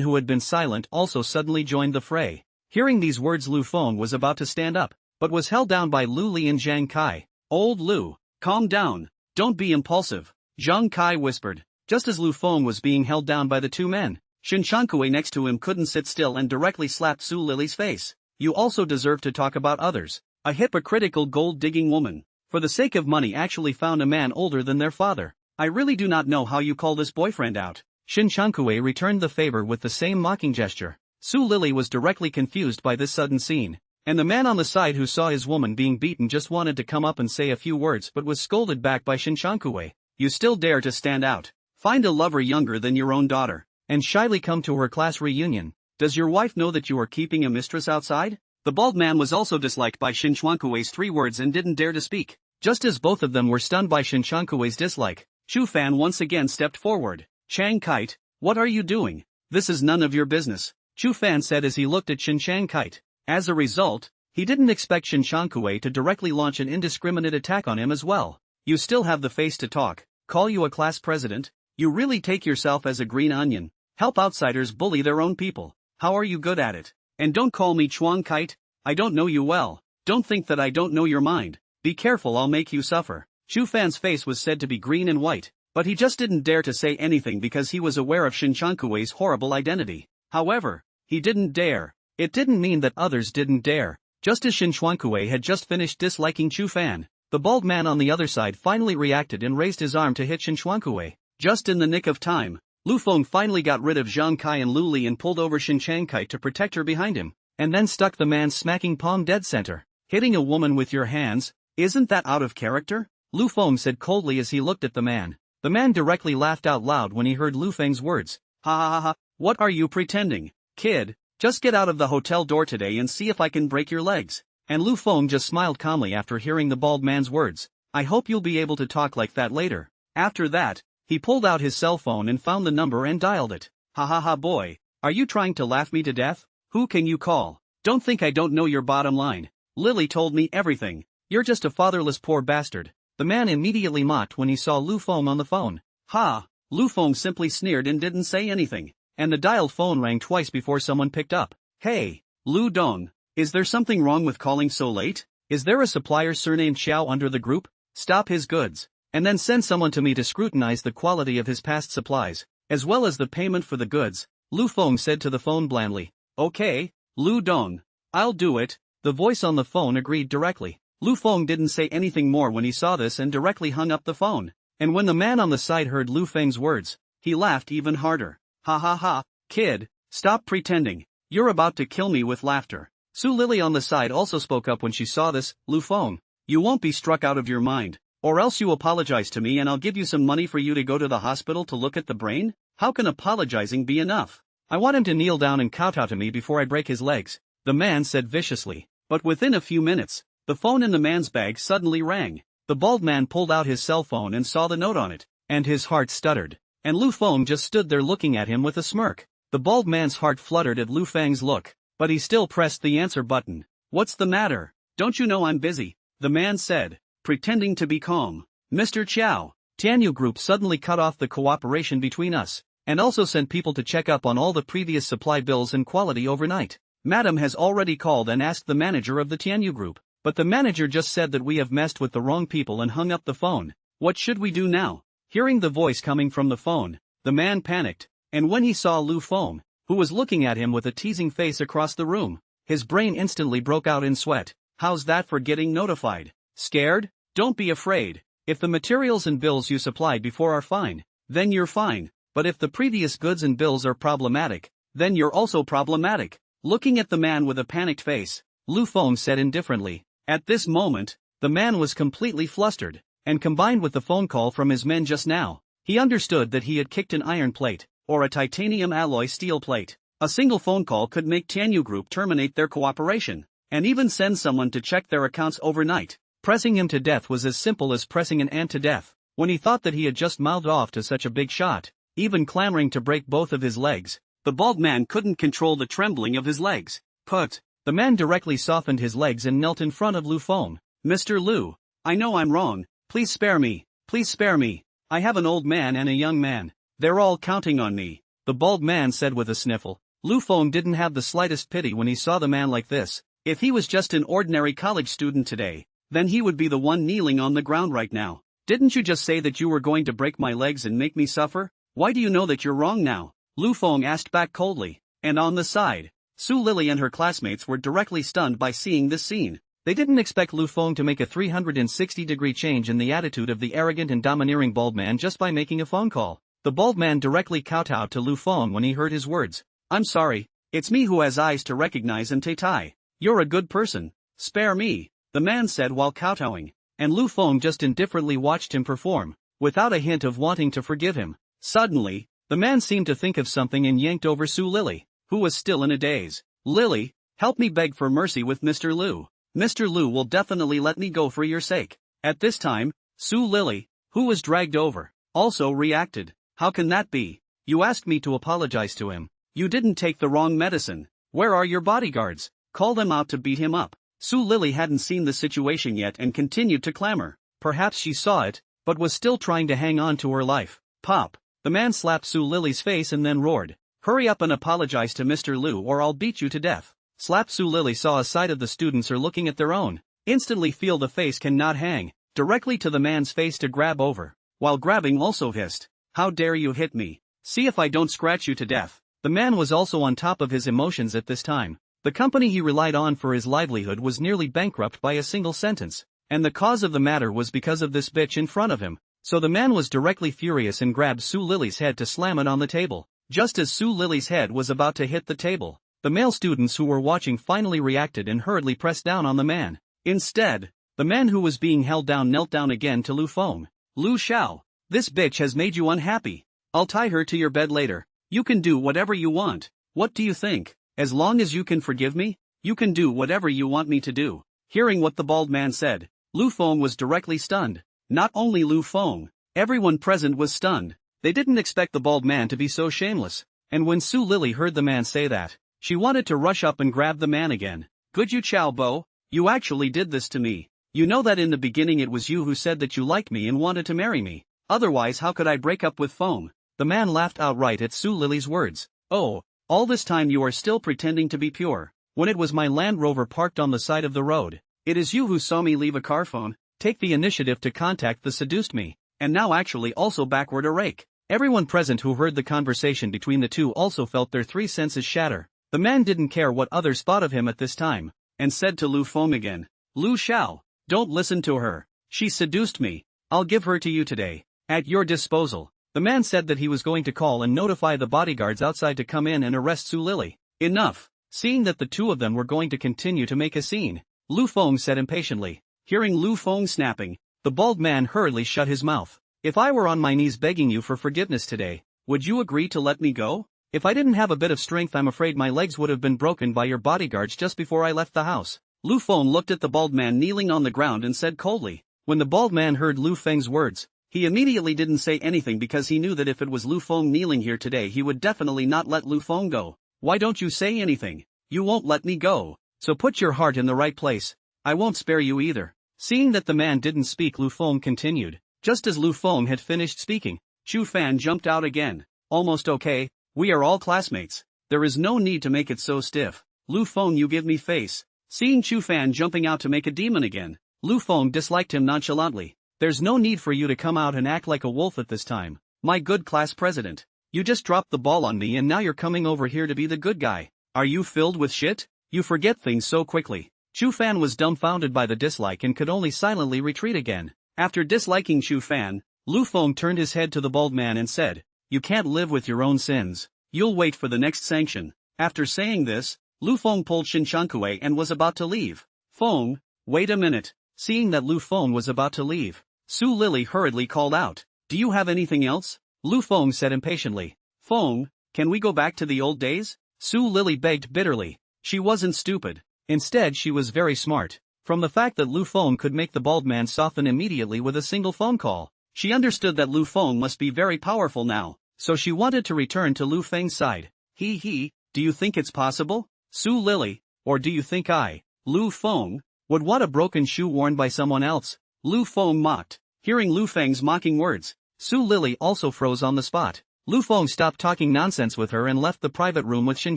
who had been silent also suddenly joined the fray. Hearing these words, Lu Feng was about to stand up, but was held down by Lu Li and Zhang Kai. Old Lu, calm down. Don't be impulsive, Zhang Kai whispered. Just as Lu Feng was being held down by the two men, Shin Shankui next to him couldn't sit still and directly slapped Su Lily's face. You also deserve to talk about others. A hypocritical gold-digging woman, for the sake of money, actually found a man older than their father. I really do not know how you call this boyfriend out. Shin Shankui returned the favor with the same mocking gesture. Su Lily was directly confused by this sudden scene, and the man on the side who saw his woman being beaten just wanted to come up and say a few words but was scolded back by Shin Shankui. You still dare to stand out? Find a lover younger than your own daughter, and shyly come to her class reunion. Does your wife know that you are keeping a mistress outside? The bald man was also disliked by Shin Shankui's 3 words and didn't dare to speak. Just as both of them were stunned by Shin Shankui's dislike, Chu Fan once again stepped forward. Chang Kite, what are you doing? This is none of your business, Chu Fan said as he looked at Shin Chang Kite. As a result, he didn't expect Shin Shankui to directly launch an indiscriminate attack on him as well. You still have the face to talk, call you a class president? You really take yourself as a green onion, help outsiders bully their own people. How are you good at it? And don't call me Chuang Kite, I don't know you well. Don't think that I don't know your mind. Be careful, I'll make you suffer. Chu Fan's face was said to be green and white, but he just didn't dare to say anything because he was aware of Shin Shankui's horrible identity. However, he didn't dare. It didn't mean that others didn't dare. Just as Shin Shankuei had just finished disliking Chu Fan, the bald man on the other side finally reacted and raised his arm to hit Shin Shankuei. Just in the nick of time, Lu Feng finally got rid of Zhang Kai and Lu Li and pulled over Shin Chang Kai to protect her behind him, and then stuck the man smacking palm dead center. Hitting a woman with your hands, isn't that out of character? Lu Feng said coldly as he looked at the man. The man directly laughed out loud when he heard Lu Feng's words. Ha ha ha ha, what are you pretending, kid? Just get out of the hotel door today and see if I can break your legs. And Lu Feng just smiled calmly after hearing the bald man's words. I hope you'll be able to talk like that later. After that, he pulled out his cell phone and found the number and dialed it. Ha ha ha boy, are you trying to laugh me to death? Who can you call? Don't think I don't know your bottom line. Lily told me everything. You're just a fatherless poor bastard. The man immediately mocked when he saw Lu Feng on the phone. Ha! Lu Feng simply sneered and didn't say anything, and the dialed phone rang twice before someone picked up. Hey, Lu Dong, is there something wrong with calling so late? Is there a supplier surnamed Xiao under the group? Stop his goods, and then send someone to me to scrutinize the quality of his past supplies, as well as the payment for the goods, Lu Feng said to the phone blandly. Okay, Lu Dong, I'll do it, the voice on the phone agreed directly. Lu Feng didn't say anything more when he saw this and directly hung up the phone. And when the man on the side heard Lu Feng's words, he laughed even harder. Ha ha ha, kid, stop pretending. You're about to kill me with laughter. Su Lily on the side also spoke up when she saw this. Lu Feng, you won't be struck out of your mind, or else you apologize to me and I'll give you some money for you to go to the hospital to look at the brain? How can apologizing be enough? I want him to kneel down and kowtow to me before I break his legs, the man said viciously. But within a few minutes, the phone in the man's bag suddenly rang. The bald man pulled out his cell phone and saw the note on it, and his heart stuttered. And Lu Feng just stood there looking at him with a smirk. The bald man's heart fluttered at Lu Feng's look, but he still pressed the answer button. What's the matter? Don't you know I'm busy? The man said, pretending to be calm. Mr. Chow, Tianyu Group suddenly cut off the cooperation between us, and also sent people to check up on all the previous supply bills and quality overnight. Madam has already called and asked the manager of the Tianyu Group. But the manager just said that we have messed with the wrong people and hung up the phone. What should we do now? Hearing the voice coming from the phone, the man panicked, and when he saw Lu Feng, who was looking at him with a teasing face across the room, his brain instantly broke out in sweat. How's that for getting notified? Scared? Don't be afraid. If the materials and bills you supplied before are fine, then you're fine. But if the previous goods and bills are problematic, then you're also problematic. Looking at the man with a panicked face, Lu Feng said indifferently. At this moment, the man was completely flustered, and combined with the phone call from his men just now, he understood that he had kicked an iron plate, or a titanium alloy steel plate. A single phone call could make Tianyu Group terminate their cooperation, and even send someone to check their accounts overnight. Pressing him to death was as simple as pressing an ant to death. When he thought that he had just mouthed off to such a big shot, even clamoring to break both of his legs, the bald man couldn't control the trembling of his legs. Put. The man directly softened his legs and knelt in front of Lu Feng. Mr. Lu, I know I'm wrong, Please spare me. Please spare me. I have an old man and a young man. They're all counting on me. The bald man said with a sniffle. Lu Feng didn't have the slightest pity when he saw the man like this. If he was just an ordinary college student today, then he would be the one kneeling on the ground right now. Didn't you just say that you were going to break my legs and make me suffer? Why do you know that you're wrong now? Lu Feng asked back coldly. And on the side, Su Lily and her classmates were directly stunned by seeing this scene. They didn't expect Lu Feng to make a 360-degree change in the attitude of the arrogant and domineering bald man just by making a phone call. The bald man directly kowtowed to Lu Feng when he heard his words. I'm sorry, it's me who has eyes to recognize and tai. You're a good person. Spare me, the man said while kowtowing, and Lu Feng just indifferently watched him perform, without a hint of wanting to forgive him. Suddenly, the man seemed to think of something and yanked over Su Lily, who was still in a daze. Lily, help me beg for mercy with Mr. Lu. Mr. Lu will definitely let me go for your sake. At this time, Su Lily, who was dragged over, also reacted. How can that be? You asked me to apologize to him. You didn't take the wrong medicine. Where are your bodyguards? Call them out to beat him up. Su Lily hadn't seen the situation yet and continued to clamor. Perhaps she saw it, but was still trying to hang on to her life. Pop! The man slapped Su Lily's face and then roared. Hurry up and apologize to Mr. Lu or I'll beat you to death. Slap. Su Lily saw a side of the students are looking at their own. Instantly feel the face cannot hang directly to the man's face to grab over. While grabbing also hissed. How dare you hit me? See if I don't scratch you to death. The man was also on top of his emotions at this time. The company he relied on for his livelihood was nearly bankrupt by a single sentence. And the cause of the matter was because of this bitch in front of him. So the man was directly furious and grabbed Su Lily's head to slam it on the table. Just as Su Lily's head was about to hit the table, the male students who were watching finally reacted and hurriedly pressed down on the man. Instead, the man who was being held down knelt down again to Lu Feng. Lu Xiao, this bitch has made you unhappy. I'll tie her to your bed later. You can do whatever you want. What do you think? As long as you can forgive me, you can do whatever you want me to do. Hearing what the bald man said, Lu Feng was directly stunned. Not only Lu Feng, everyone present was stunned. They didn't expect the bald man to be so shameless. And when Su Lily heard the man say that, she wanted to rush up and grab the man again. Good you Chao Bo, you actually did this to me. You know that in the beginning it was you who said that you liked me and wanted to marry me. Otherwise how could I break up with Feng? The man laughed outright at Su Lily's words. Oh, all this time you are still pretending to be pure. When it was my Land Rover parked on the side of the road, it is you who saw me leave a car phone, take the initiative to contact the seduced me, and now actually also backward a rake. Everyone present who heard the conversation between the two also felt their three senses shatter. The man didn't care what others thought of him at this time, and said to Lu Feng again, Lu Xiao, don't listen to her. She seduced me. I'll give her to you today. At your disposal. The man said that he was going to call and notify the bodyguards outside to come in and arrest Su Lily. Enough. Seeing that the two of them were going to continue to make a scene, Lu Feng said impatiently. Hearing Lu Feng snapping, the bald man hurriedly shut his mouth. If I were on my knees begging you for forgiveness today, would you agree to let me go? If I didn't have a bit of strength, I'm afraid my legs would have been broken by your bodyguards just before I left the house. Lu Feng looked at the bald man kneeling on the ground and said coldly. When the bald man heard Lu Feng's words, he immediately didn't say anything because he knew that if it was Lu Feng kneeling here today he would definitely not let Lu Feng go. Why don't you say anything? You won't let me go. So put your heart in the right place. I won't spare you either. Seeing that the man didn't speak, Lu Feng continued. Just as Lu Feng had finished speaking, Chu Fan jumped out again. Almost okay, we are all classmates. There is no need to make it so stiff. Lu Feng, you give me face. Seeing Chu Fan jumping out to make a demon again, Lu Feng disliked him nonchalantly. There's no need for you to come out and act like a wolf at this time. My good class president. You just dropped the ball on me and now you're coming over here to be the good guy. Are you filled with shit? You forget things so quickly. Chu Fan was dumbfounded by the dislike and could only silently retreat again. After disliking Chu Fan, Lu Feng turned his head to the bald man and said, You can't live with your own sins. You'll wait for the next sanction. After saying this, Lu Feng pulled Shin Shankue and was about to leave. Feng, wait a minute. Seeing that Lu Feng was about to leave, Su Lily hurriedly called out, Do you have anything else? Lu Feng said impatiently. Feng, can we go back to the old days? Su Lily begged bitterly. She wasn't stupid. Instead she was very smart. From the fact that Lu Feng could make the bald man soften immediately with a single phone call, she understood that Lu Feng must be very powerful now, so she wanted to return to Lu Feng's side. Do you think it's possible? Su Lily, or do you think I, Lu Feng, would want a broken shoe worn by someone else? Lu Feng mocked. Hearing Lu Feng's mocking words, Su Lily also froze on the spot. Lu Feng stopped talking nonsense with her and left the private room with Shin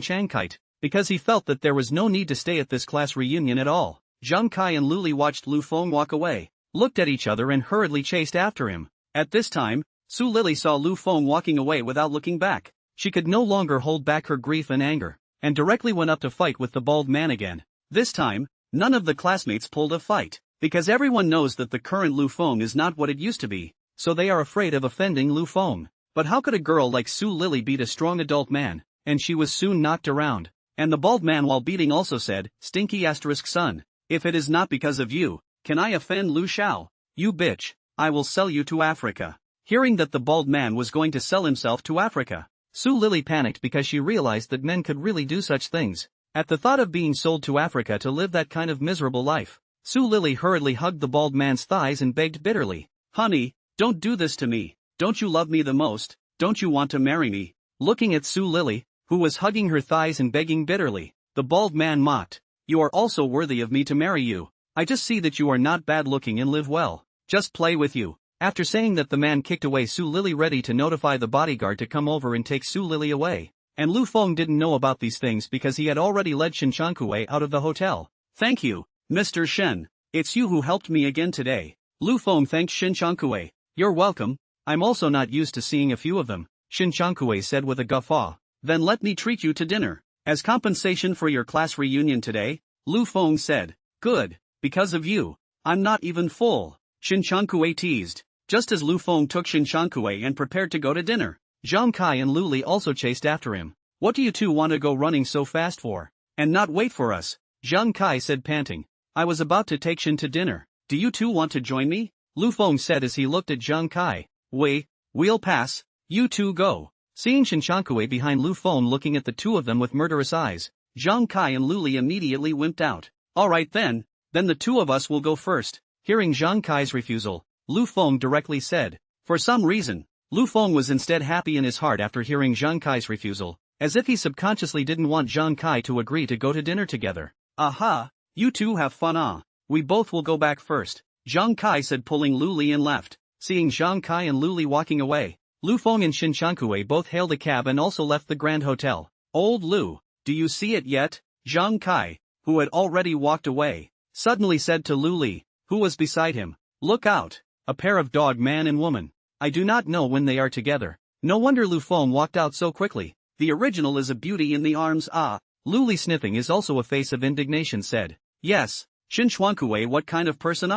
Chang Kite, because he felt that there was no need to stay at this class reunion at all. Zhang Kai and Luli watched Lu Feng walk away, looked at each other and hurriedly chased after him. At this time, Su Lily saw Lu Feng walking away without looking back. She could no longer hold back her grief and anger, and directly went up to fight with the bald man again. This time, none of the classmates pulled a fight, because everyone knows that the current Lu Feng is not what it used to be, so they are afraid of offending Lu Feng. But how could a girl like Su Lily beat a strong adult man? And she was soon knocked around. And the bald man while beating also said, "Stinky asterisk son, if it is not because of you, can I offend Lu Xiao? You bitch, I will sell you to Africa." Hearing that the bald man was going to sell himself to Africa, Su Lily panicked because she realized that men could really do such things. At the thought of being sold to Africa to live that kind of miserable life, Su Lily hurriedly hugged the bald man's thighs and begged bitterly, "Honey, don't do this to me. Don't you love me the most? Don't you want to marry me?" Looking at Su Lily, who was hugging her thighs and begging bitterly, the bald man mocked, "You are also worthy of me to marry you. I just see that you are not bad looking and live well. Just play with you." After saying that, the man kicked away Su Lily, ready to notify the bodyguard to come over and take Su Lily away. And Lu Feng didn't know about these things because he had already led Shin Changkui out of the hotel. "Thank you, Mr. Shen. It's you who helped me again today." Lu Feng thanked Shin Changkui. "You're welcome. I'm also not used to seeing a few of them," Shin Changkui said with a guffaw. "Then let me treat you to dinner, as compensation for your class reunion today," Lu Feng said. "Good, because of you, I'm not even full," Shin Changkui teased. Just as Lu Feng took Shin Changkui and prepared to go to dinner, Zhang Kai and Luli also chased after him. "What do you two want to go running so fast for? And not wait for us?" Zhang Kai said, panting. "I was about to take Shin to dinner. Do you two want to join me?" Lu Feng said as he looked at Zhang Kai. We'll pass. You two go." Seeing Shin Changkui behind Lu Feng looking at the two of them with murderous eyes, Zhang Kai and Luli immediately wimped out. "Alright then the two of us will go first." Hearing Zhang Kai's refusal, Lu Feng directly said. For some reason, Lu Feng was instead happy in his heart after hearing Zhang Kai's refusal, as if he subconsciously didn't want Zhang Kai to agree to go to dinner together. "Aha, you two have fun. We both will go back first," Zhang Kai said, pulling Luli and left. Seeing Zhang Kai and Luli walking away, Lu Feng and Shin Changkui both hailed a cab and also left the Grand Hotel. "Old Lu, do you see it yet?" Zhang Kai, who had already walked away, suddenly said to Luli, who was beside him. "Look out, a pair of dog man and woman. I do not know when they are together." No wonder Lu Feng walked out so quickly. "The original is a beauty in the arms." Luli, sniffing is also a face of indignation, said. "Yes, Shin Changkui, what kind of person?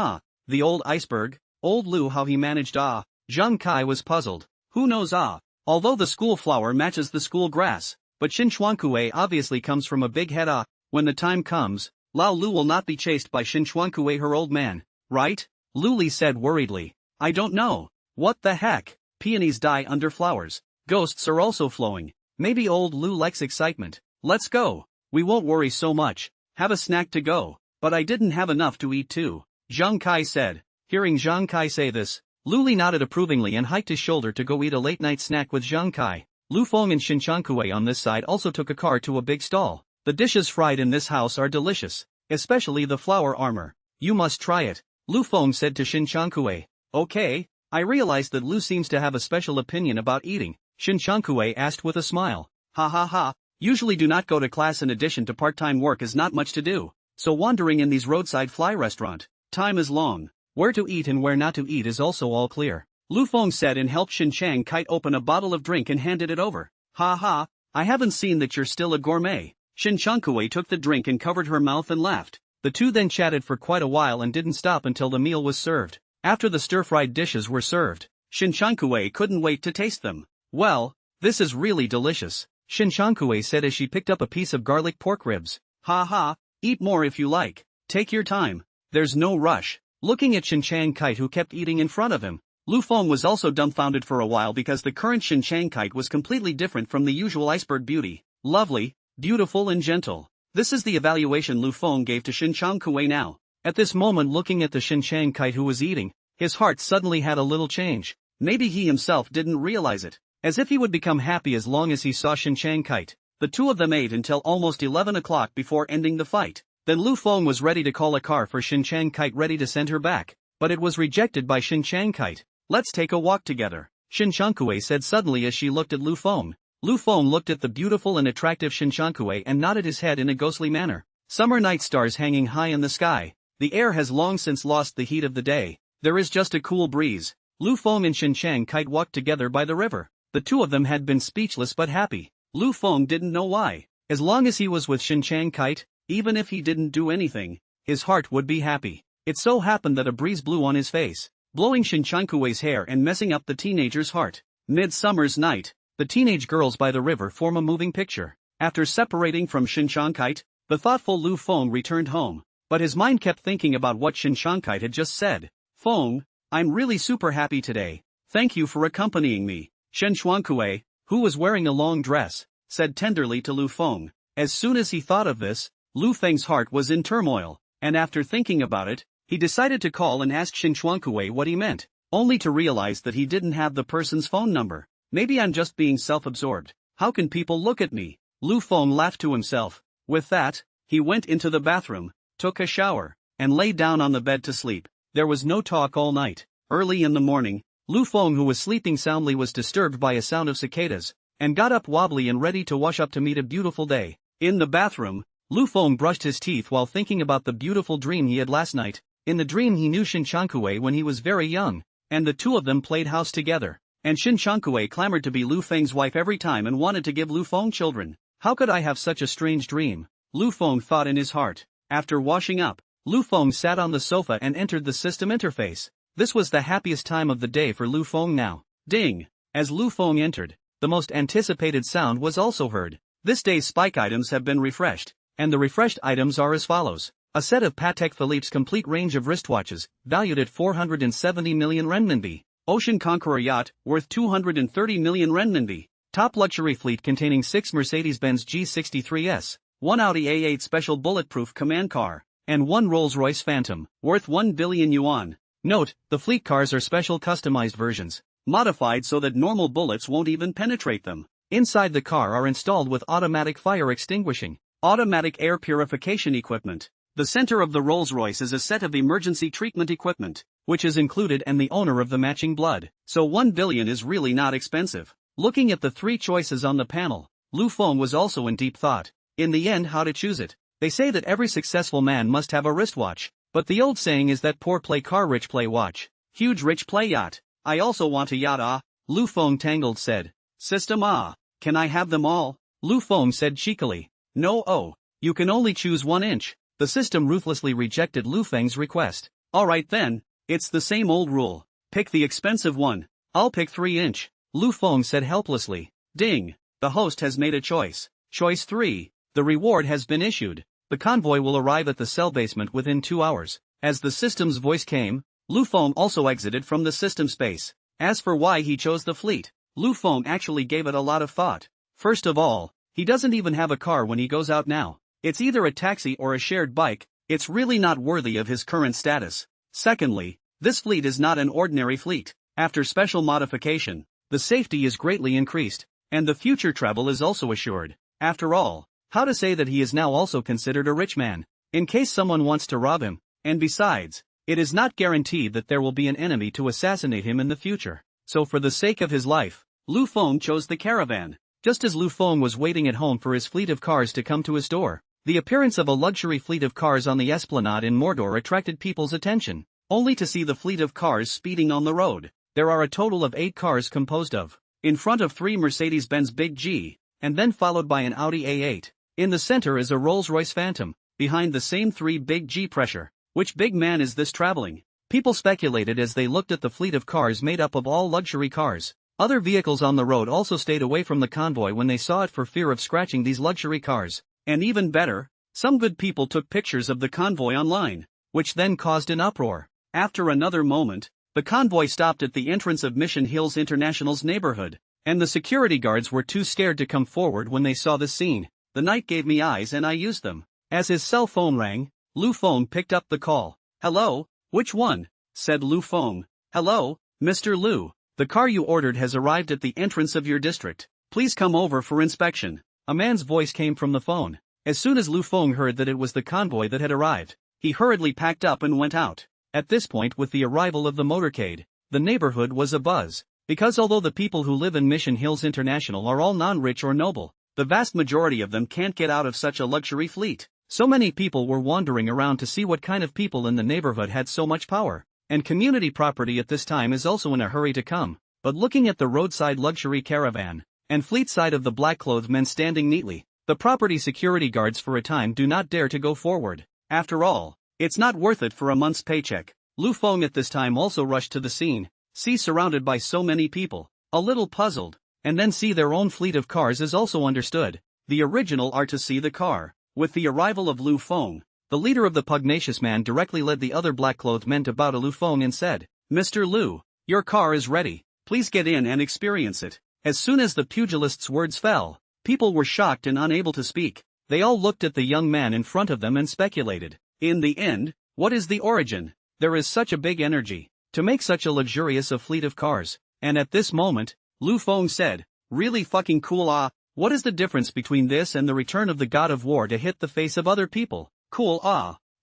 The old iceberg." Old Lu, how he managed. Zhang Kai was puzzled. Who knows? Although the school flower matches the school grass, but Shin Changkui obviously comes from a big head. When the time comes, Lao Lu will not be chased by Shin Changkui, her old man, right? Luli said worriedly. "I don't know. What the heck? Peonies die under flowers. Ghosts are also flowing. Maybe old Lu likes excitement. Let's go. We won't worry so much. Have a snack to go." "But I didn't have enough to eat too," Zhang Kai said. Hearing Zhang Kai say this, Luli nodded approvingly and hiked his shoulder to go eat a late-night snack with Zhang Kai. Lu Feng and Shin Changkui on this side also took a car to a big stall. "The dishes fried in this house are delicious, especially the flower armor. You must try it," Lu Feng said to Shin Changkui. "Okay." I realized that Lu seems to have a special opinion about eating, Shin Changkui asked with a smile. "Ha ha ha, usually do not go to class in addition to part-time work is not much to do, so wandering in these roadside fly restaurant, time is long. Where to eat and where not to eat is also all clear," Lu Feng said and helped Shin Chang Kite open a bottle of drink and handed it over. "Ha ha, I haven't seen that you're still a gourmet." Shin Changkui took the drink and covered her mouth and laughed. The two then chatted for quite a while and didn't stop until the meal was served. After the stir-fried dishes were served, Shin Changkui couldn't wait to taste them. "Well, this is really delicious," Shin Changkui said as she picked up a piece of garlic pork ribs. "Ha ha, eat more if you like. Take your time. There's no rush." Looking at Shin Chang Kite, who kept eating in front of him, Lu Feng was also dumbfounded for a while because the current Shin Chang Kite was completely different from the usual iceberg beauty. Lovely, beautiful and gentle. This is the evaluation Lu Feng gave to Shin Changkui now. At this moment, looking at the Shin Chang Kite who was eating, his heart suddenly had a little change. Maybe he himself didn't realize it. As if he would become happy as long as he saw Shin Chang Kite. The two of them ate until almost 11 o'clock before ending the fight. Then Lu Feng was ready to call a car for Shin Chang Kite, ready to send her back. but it was rejected by Shin Chang Kite. Let's take a walk together, Shin Shankue said suddenly as she looked at Lu Feng. Lu Feng looked at the beautiful and attractive Shin Shankue and nodded his head in a ghostly manner. Summer night stars hanging high in the sky. The air has long since lost the heat of the day. There is just a cool breeze. Lu Feng and Shin Chang Kite walked together by the river. The two of them had been speechless but happy. Lu Feng didn't know why. As long as he was with Shin Chang Kite, even if he didn't do anything, his heart would be happy. It so happened that a breeze blew on his face, blowing Shin Chankue's hair and messing up the teenager's heart. Midsummer's night, the teenage girls by the river form a moving picture. After separating from Shin Chang Kite, the thoughtful Lu Feng returned home, but his mind kept thinking about what Shin Chang Kite had just said. Feng, I'm really super happy today. Thank you for accompanying me. Shin Chuankue, who was wearing a long dress, said tenderly to Lu Feng. As soon as he thought of this, Lu Feng's heart was in turmoil, and after thinking about it, he decided to call and ask Shin Chuankue what he meant, only to realize that he didn't have the person's phone number. Maybe I'm just being self-absorbed. How can people look at me? Lu Feng laughed to himself. With that, he went into the bathroom, took a shower, and lay down on the bed to sleep. There was no talk all night. Early in the morning, Lu Feng, who was sleeping soundly, was disturbed by a sound of cicadas, and got up wobbly and ready to wash up to meet a beautiful day. In the bathroom, Lu Feng brushed his teeth while thinking about the beautiful dream he had last night. In the dream he knew Shin Chankue when he was very young, and the two of them played house together, and Shin Chankue clamored to be Lu Feng's wife every time and wanted to give Lu Feng children. How could I have such a strange dream? Lu Feng thought in his heart. After washing up, Lu Feng sat on the sofa and entered the system interface. This was the happiest time of the day for Lu Feng now. Ding! As Lu Feng entered, the most anticipated sound was also heard. This day's spike items have been refreshed, and the refreshed items are as follows. A set of Patek Philippe's complete range of wristwatches, valued at 470 million renminbi. Ocean Conqueror yacht, worth 230 million renminbi. Top luxury fleet containing 6 Mercedes-Benz G63s, 1 Audi A8 special bulletproof command car, and 1 Rolls-Royce Phantom, worth 1 billion yuan. Note, the fleet cars are special customized versions, modified so that normal bullets won't even penetrate them. Inside the car are installed with automatic fire extinguishing, automatic air purification equipment. The center of the Rolls-Royce is a set of emergency treatment equipment, which is included, and the owner of the matching blood. So 1 billion is really not expensive. Looking at the 3 choices on the panel, Lu Feng was also in deep thought. In the end, how to choose it? They say that every successful man must have a wristwatch, but the old saying is that poor play car, rich play watch. Huge rich play yacht. I also want a yacht. Ah, Lu Feng tangled said. System ah, can I have them all? Lu Feng said cheekily. No, oh, you can only choose 1 inch. The system ruthlessly rejected Lu Feng's request. Alright then, it's the same old rule. Pick the expensive one. I'll pick 3 inch. Lu Feng said helplessly. Ding! The host has made a choice. Choice 3. The reward has been issued. The convoy will arrive at the cell basement within 2 hours. As the system's voice came, Lu Feng also exited from the system space. As for why he chose the fleet, Lu Feng actually gave it a lot of thought. First of all, he doesn't even have a car when he goes out now. It's either a taxi or a shared bike. It's really not worthy of his current status. Secondly, this fleet is not an ordinary fleet. After special modification, the safety is greatly increased, and the future travel is also assured. After all, how to say that he is now also considered a rich man, in case someone wants to rob him, and besides, it is not guaranteed that there will be an enemy to assassinate him in the future. So for the sake of his life, Lu Feng chose the caravan. Just as Lu Feng was waiting at home for his fleet of cars to come to his door, the appearance of a luxury fleet of cars on the esplanade in Mordor attracted people's attention, only to see the fleet of cars speeding on the road. There are a total of 8 cars composed of, in front of 3 Mercedes-Benz Big G, and then followed by an Audi A8. In the center is a Rolls-Royce Phantom, behind the same 3 Big G pressure. Which big man is this traveling? People speculated as they looked at the fleet of cars made up of all luxury cars. Other vehicles on the road also stayed away from the convoy when they saw it for fear of scratching these luxury cars. And even better, some good people took pictures of the convoy online, which then caused an uproar. After another moment, the convoy stopped at the entrance of Mission Hills International's neighborhood, and the security guards were too scared to come forward when they saw the scene. The night gave me eyes and I used them. As his cell phone rang, Lu Feng picked up the call. Hello, which one? Said Lu Feng. Hello, Mr. Lu. The car you ordered has arrived at the entrance of your district. Please come over for inspection. A man's voice came from the phone. As soon as Lu Feng heard that it was the convoy that had arrived, he hurriedly packed up and went out. At this point, with the arrival of the motorcade, the neighborhood was abuzz. Because although the people who live in Mission Hills International are all non-rich or noble, the vast majority of them can't get out of such a luxury fleet. So many people were wandering around to see what kind of people in the neighborhood had so much power. And community property at this time is also in a hurry to come. But looking at the roadside luxury caravan, and fleet side of the black-clothed men standing neatly, the property security guards for a time do not dare to go forward. After all, it's not worth it for a month's paycheck. Lu Feng at this time also rushed to the scene, see surrounded by so many people, a little puzzled, and then see their own fleet of cars is also understood. The original are to see the car. With the arrival of Lu Feng, the leader of the pugnacious man directly led the other black-clothed men to bow to Lu Feng and said, "Mr. Lu, your car is ready, please get in and experience it." As soon as the pugilist's words fell, people were shocked and unable to speak. They all looked at the young man in front of them and speculated. In the end, what is the origin? There is such a big energy to make such a luxurious a fleet of cars. And at this moment, Lu Feng said, "Really fucking cool. What is the difference between this and the return of the god of war to hit the face of other people? Cool.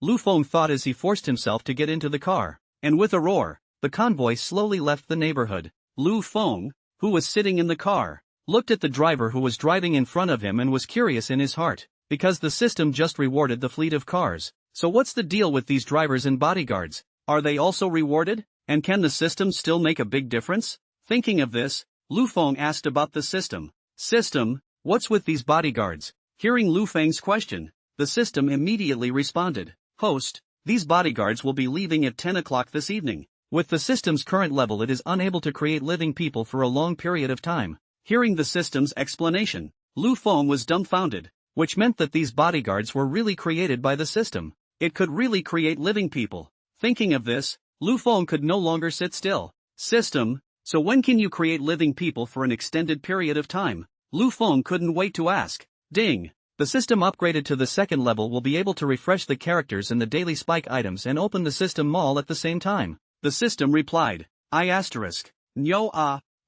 Lu Feng thought as he forced himself to get into the car. And with a roar, the convoy slowly left the neighborhood. Lu Feng, who was sitting in the car, looked at the driver who was driving in front of him and was curious in his heart, because the system just rewarded the fleet of cars. So what's the deal with these drivers and bodyguards? Are they also rewarded? And can the system still make a big difference? Thinking of this, Lu Feng asked about the system. System, what's with these bodyguards? Hearing Lu Feng's question, the system immediately responded, "Host, these bodyguards will be leaving at 10 o'clock this evening. With the system's current level, it is unable to create living people for a long period of time." Hearing the system's explanation, Lu Feng was dumbfounded, which meant that these bodyguards were really created by the system. It could really create living people. Thinking of this, Lu Feng could no longer sit still. System, so when can you create living people for an extended period of time? Lu Feng couldn't wait to ask. Ding! The system upgraded to the second level will be able to refresh the characters and the daily spike items and open the system mall at the same time. The system replied, "No,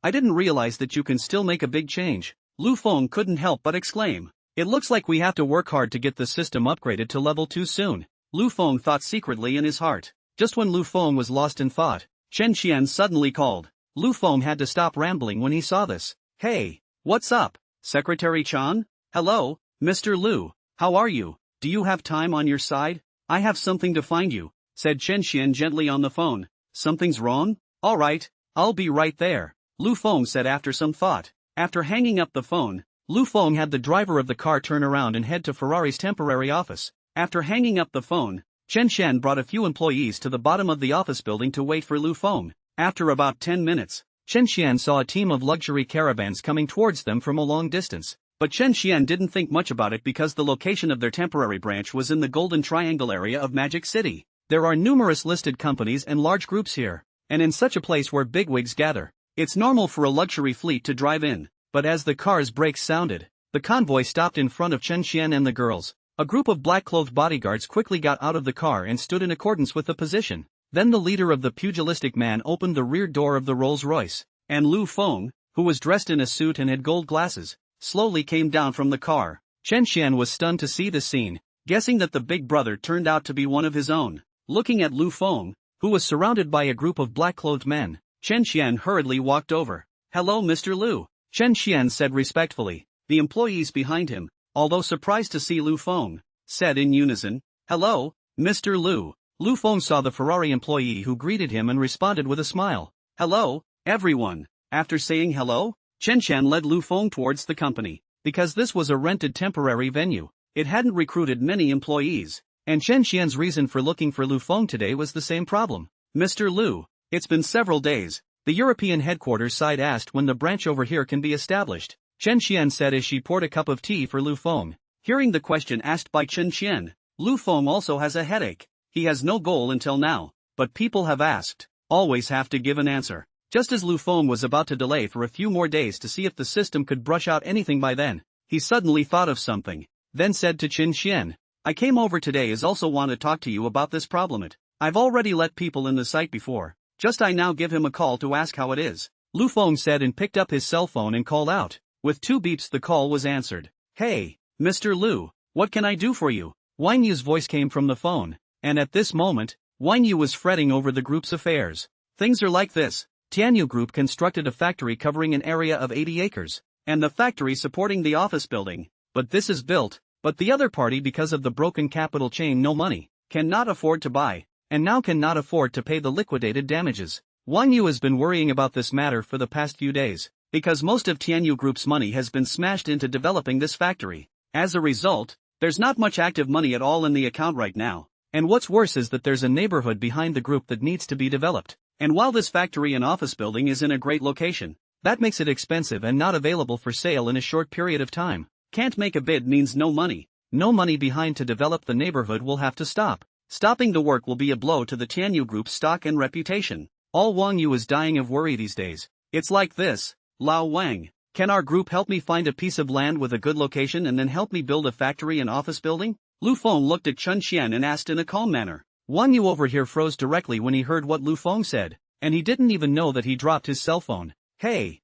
I didn't realize that you can still make a big change." Lu Feng couldn't help but exclaim, "It looks like we have to work hard to get the system upgraded to level 2 soon." Lu Feng thought secretly in his heart. Just when Lu Feng was lost in thought, Chen Qian suddenly called. Lu Feng had to stop rambling when he saw this. "Hey, what's up, Secretary Chan? Hello, Mr. Lu, how are you? Do you have time on your side? I have something to find you," said Chen Qian gently on the phone. "Something's wrong? Alright, I'll be right there," Lu Feng said after some thought. After hanging up the phone, Lu Feng had the driver of the car turn around and head to Ferrari's temporary office. After hanging up the phone, Chen Qian brought a few employees to the bottom of the office building to wait for Lu Feng. After about 10 minutes, Chen Qian saw a team of luxury caravans coming towards them from a long distance. But Chen Qian didn't think much about it because the location of their temporary branch was in the Golden Triangle area of Magic City. There are numerous listed companies and large groups here, and in such a place where bigwigs gather, it's normal for a luxury fleet to drive in. But as the car's brakes sounded, the convoy stopped in front of Chen Qian and the girls. A group of black-clothed bodyguards quickly got out of the car and stood in accordance with the position. Then the leader of the pugilistic man opened the rear door of the Rolls-Royce, and Lu Feng, who was dressed in a suit and had gold glasses, slowly came down from the car. Chen Qian was stunned to see the scene, guessing that the big brother turned out to be one of his own. Looking at Lu Feng, who was surrounded by a group of black-clothed men, Chen Qian hurriedly walked over. "Hello, Mr. Lu," Chen Qian said respectfully. The employees behind him, although surprised to see Lu Feng, said in unison, "Hello, Mr. Lu." Lu Feng saw the Ferrari employee who greeted him and responded with a smile. "Hello, everyone." After saying hello, Chen Qian led Lu Feng towards the company. Because this was a rented temporary venue, it hadn't recruited many employees, and Chen Qian's reason for looking for Lu Feng today was the same problem. "Mr. Lu, it's been several days," the European headquarters side asked when the branch over here can be established. Chen Qian said as she poured a cup of tea for Lu Feng. Hearing the question asked by Chen Qian, Lu Feng also has a headache. He has no goal until now, but people have asked, always have to give an answer. Just as Lu Feng was about to delay for a few more days to see if the system could brush out anything by then, he suddenly thought of something, then said to Chen Qian, "I came over today as also want to talk to you about this problem. I've already let people in the site before, just I now give him a call to ask how it is." Lu Feng said and picked up his cell phone and called out. With 2 beeps the call was answered. "Hey, Mr. Lu, what can I do for you?" Wang Yu's voice came from the phone, and at this moment, Wang Yu was fretting over the group's affairs. Things are like this. Tianyu Group constructed a factory covering an area of 80 acres, and the factory supporting the office building. But this is built, but the other party, because of the broken capital chain, no money, cannot afford to buy, and now cannot afford to pay the liquidated damages. Wang Yu has been worrying about this matter for the past few days, because most of Tianyu Group's money has been smashed into developing this factory. As a result, there's not much active money at all in the account right now. And what's worse is that there's a neighborhood behind the group that needs to be developed. And while this factory and office building is in a great location, that makes it expensive and not available for sale in a short period of time. Can't make a bid means no money. No money behind to develop the neighborhood will have to stop. Stopping the work will be a blow to the Tianyu Group's stock and reputation. All Wang Yu is dying of worry these days. It's like this. Lao Wang, can our group help me find a piece of land with a good location and then help me build a factory and office building? Lu Feng looked at Chen Qian and asked in a calm manner. Wang Yu over here froze directly when he heard what Lu Feng said, and he didn't even know that he dropped his cell phone. Hey,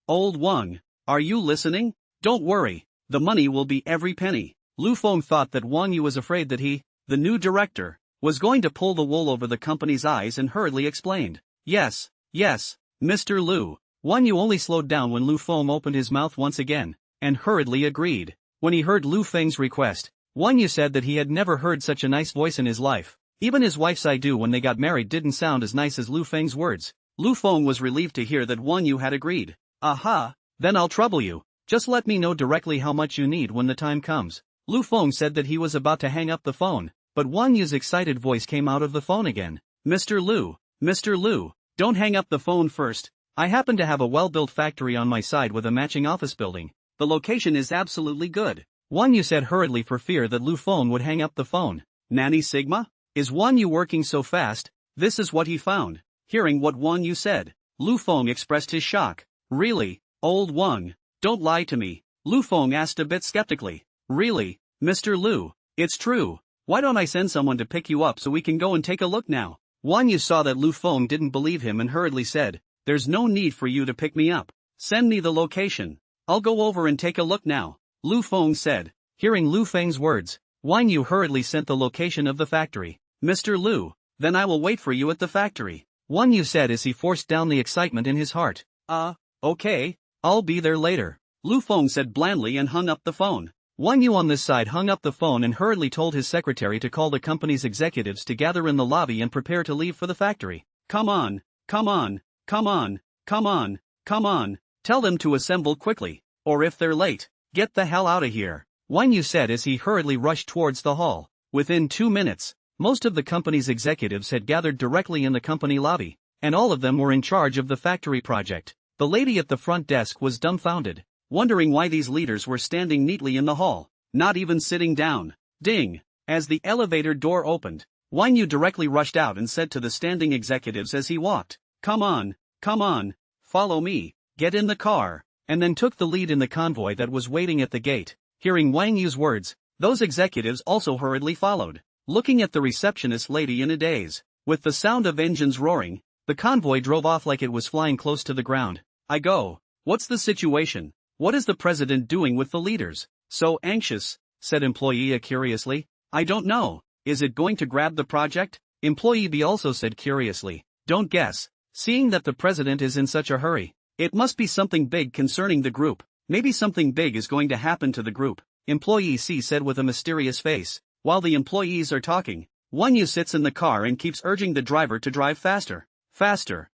old Wang, are you listening? Don't worry, the money will be every penny. Lu Feng thought that Wang Yu was afraid that he, the new director, was going to pull the wool over the company's eyes and hurriedly explained. Yes, Mr. Lu. Wang Yu only slowed down when Lu Feng opened his mouth once again, and hurriedly agreed. When he heard Lu Feng's request, Wang Yu said that he had never heard such a nice voice in his life. Even his wife's I do when they got married didn't sound as nice as Lu Feng's words. Lu Feng was relieved to hear that Wang Yu had agreed. Aha, then I'll trouble you. Just let me know directly how much you need when the time comes. Lu Feng said that he was about to hang up the phone, but Wang Yu's excited voice came out of the phone again. Mr. Lu, don't hang up the phone first. I happen to have a well-built factory on my side with a matching office building. The location is absolutely good. Wang Yu said hurriedly for fear that Lu Feng would hang up the phone. Nanny Sigma? Is Wang Yu working so fast? This is what he found. Hearing what Wang Yu said, Lu Feng expressed his shock. Really, old Wang? Don't lie to me. Lu Feng asked a bit skeptically. Really, Mr. Lu? It's true. Why don't I send someone to pick you up so we can go and take a look now? Wang Yu saw that Lu Feng didn't believe him and hurriedly said, there's no need for you to pick me up. Send me the location. I'll go over and take a look now, Lu Feng said. Hearing Lu Feng's words, Wang Yu hurriedly sent the location of the factory. Mr. Lu, then I will wait for you at the factory, Wang Yu said as he forced down the excitement in his heart. Okay, I'll be there later, Lu Feng said blandly and hung up the phone. Wang Yu on this side hung up the phone and hurriedly told his secretary to call the company's executives to gather in the lobby and prepare to leave for the factory. Come on. Tell them to assemble quickly, or if they're late, get the hell out of here, Wang Yu said as he hurriedly rushed towards the hall. Within 2 minutes, most of the company's executives had gathered directly in the company lobby, and all of them were in charge of the factory project. The lady at the front desk was dumbfounded, wondering why these leaders were standing neatly in the hall, not even sitting down. Ding! As the elevator door opened, Wang Yu directly rushed out and said to the standing executives as he walked, Come on, follow me, get in the car, and then took the lead in the convoy that was waiting at the gate. Hearing Wang Yu's words, those executives also hurriedly followed, looking at the receptionist lady in a daze. With the sound of engines roaring, the convoy drove off like it was flying close to the ground. What's the situation? What is the president doing with the leaders? So anxious, said Employee A curiously. I don't know. Is it going to grab the project? Employee B also said curiously. Don't guess. Seeing that the president is in such a hurry, it must be something big concerning the group. Maybe something big is going to happen to the group, Employee C said with a mysterious face. While the employees are talking, Wang Yu sits in the car and keeps urging the driver to drive faster. Faster.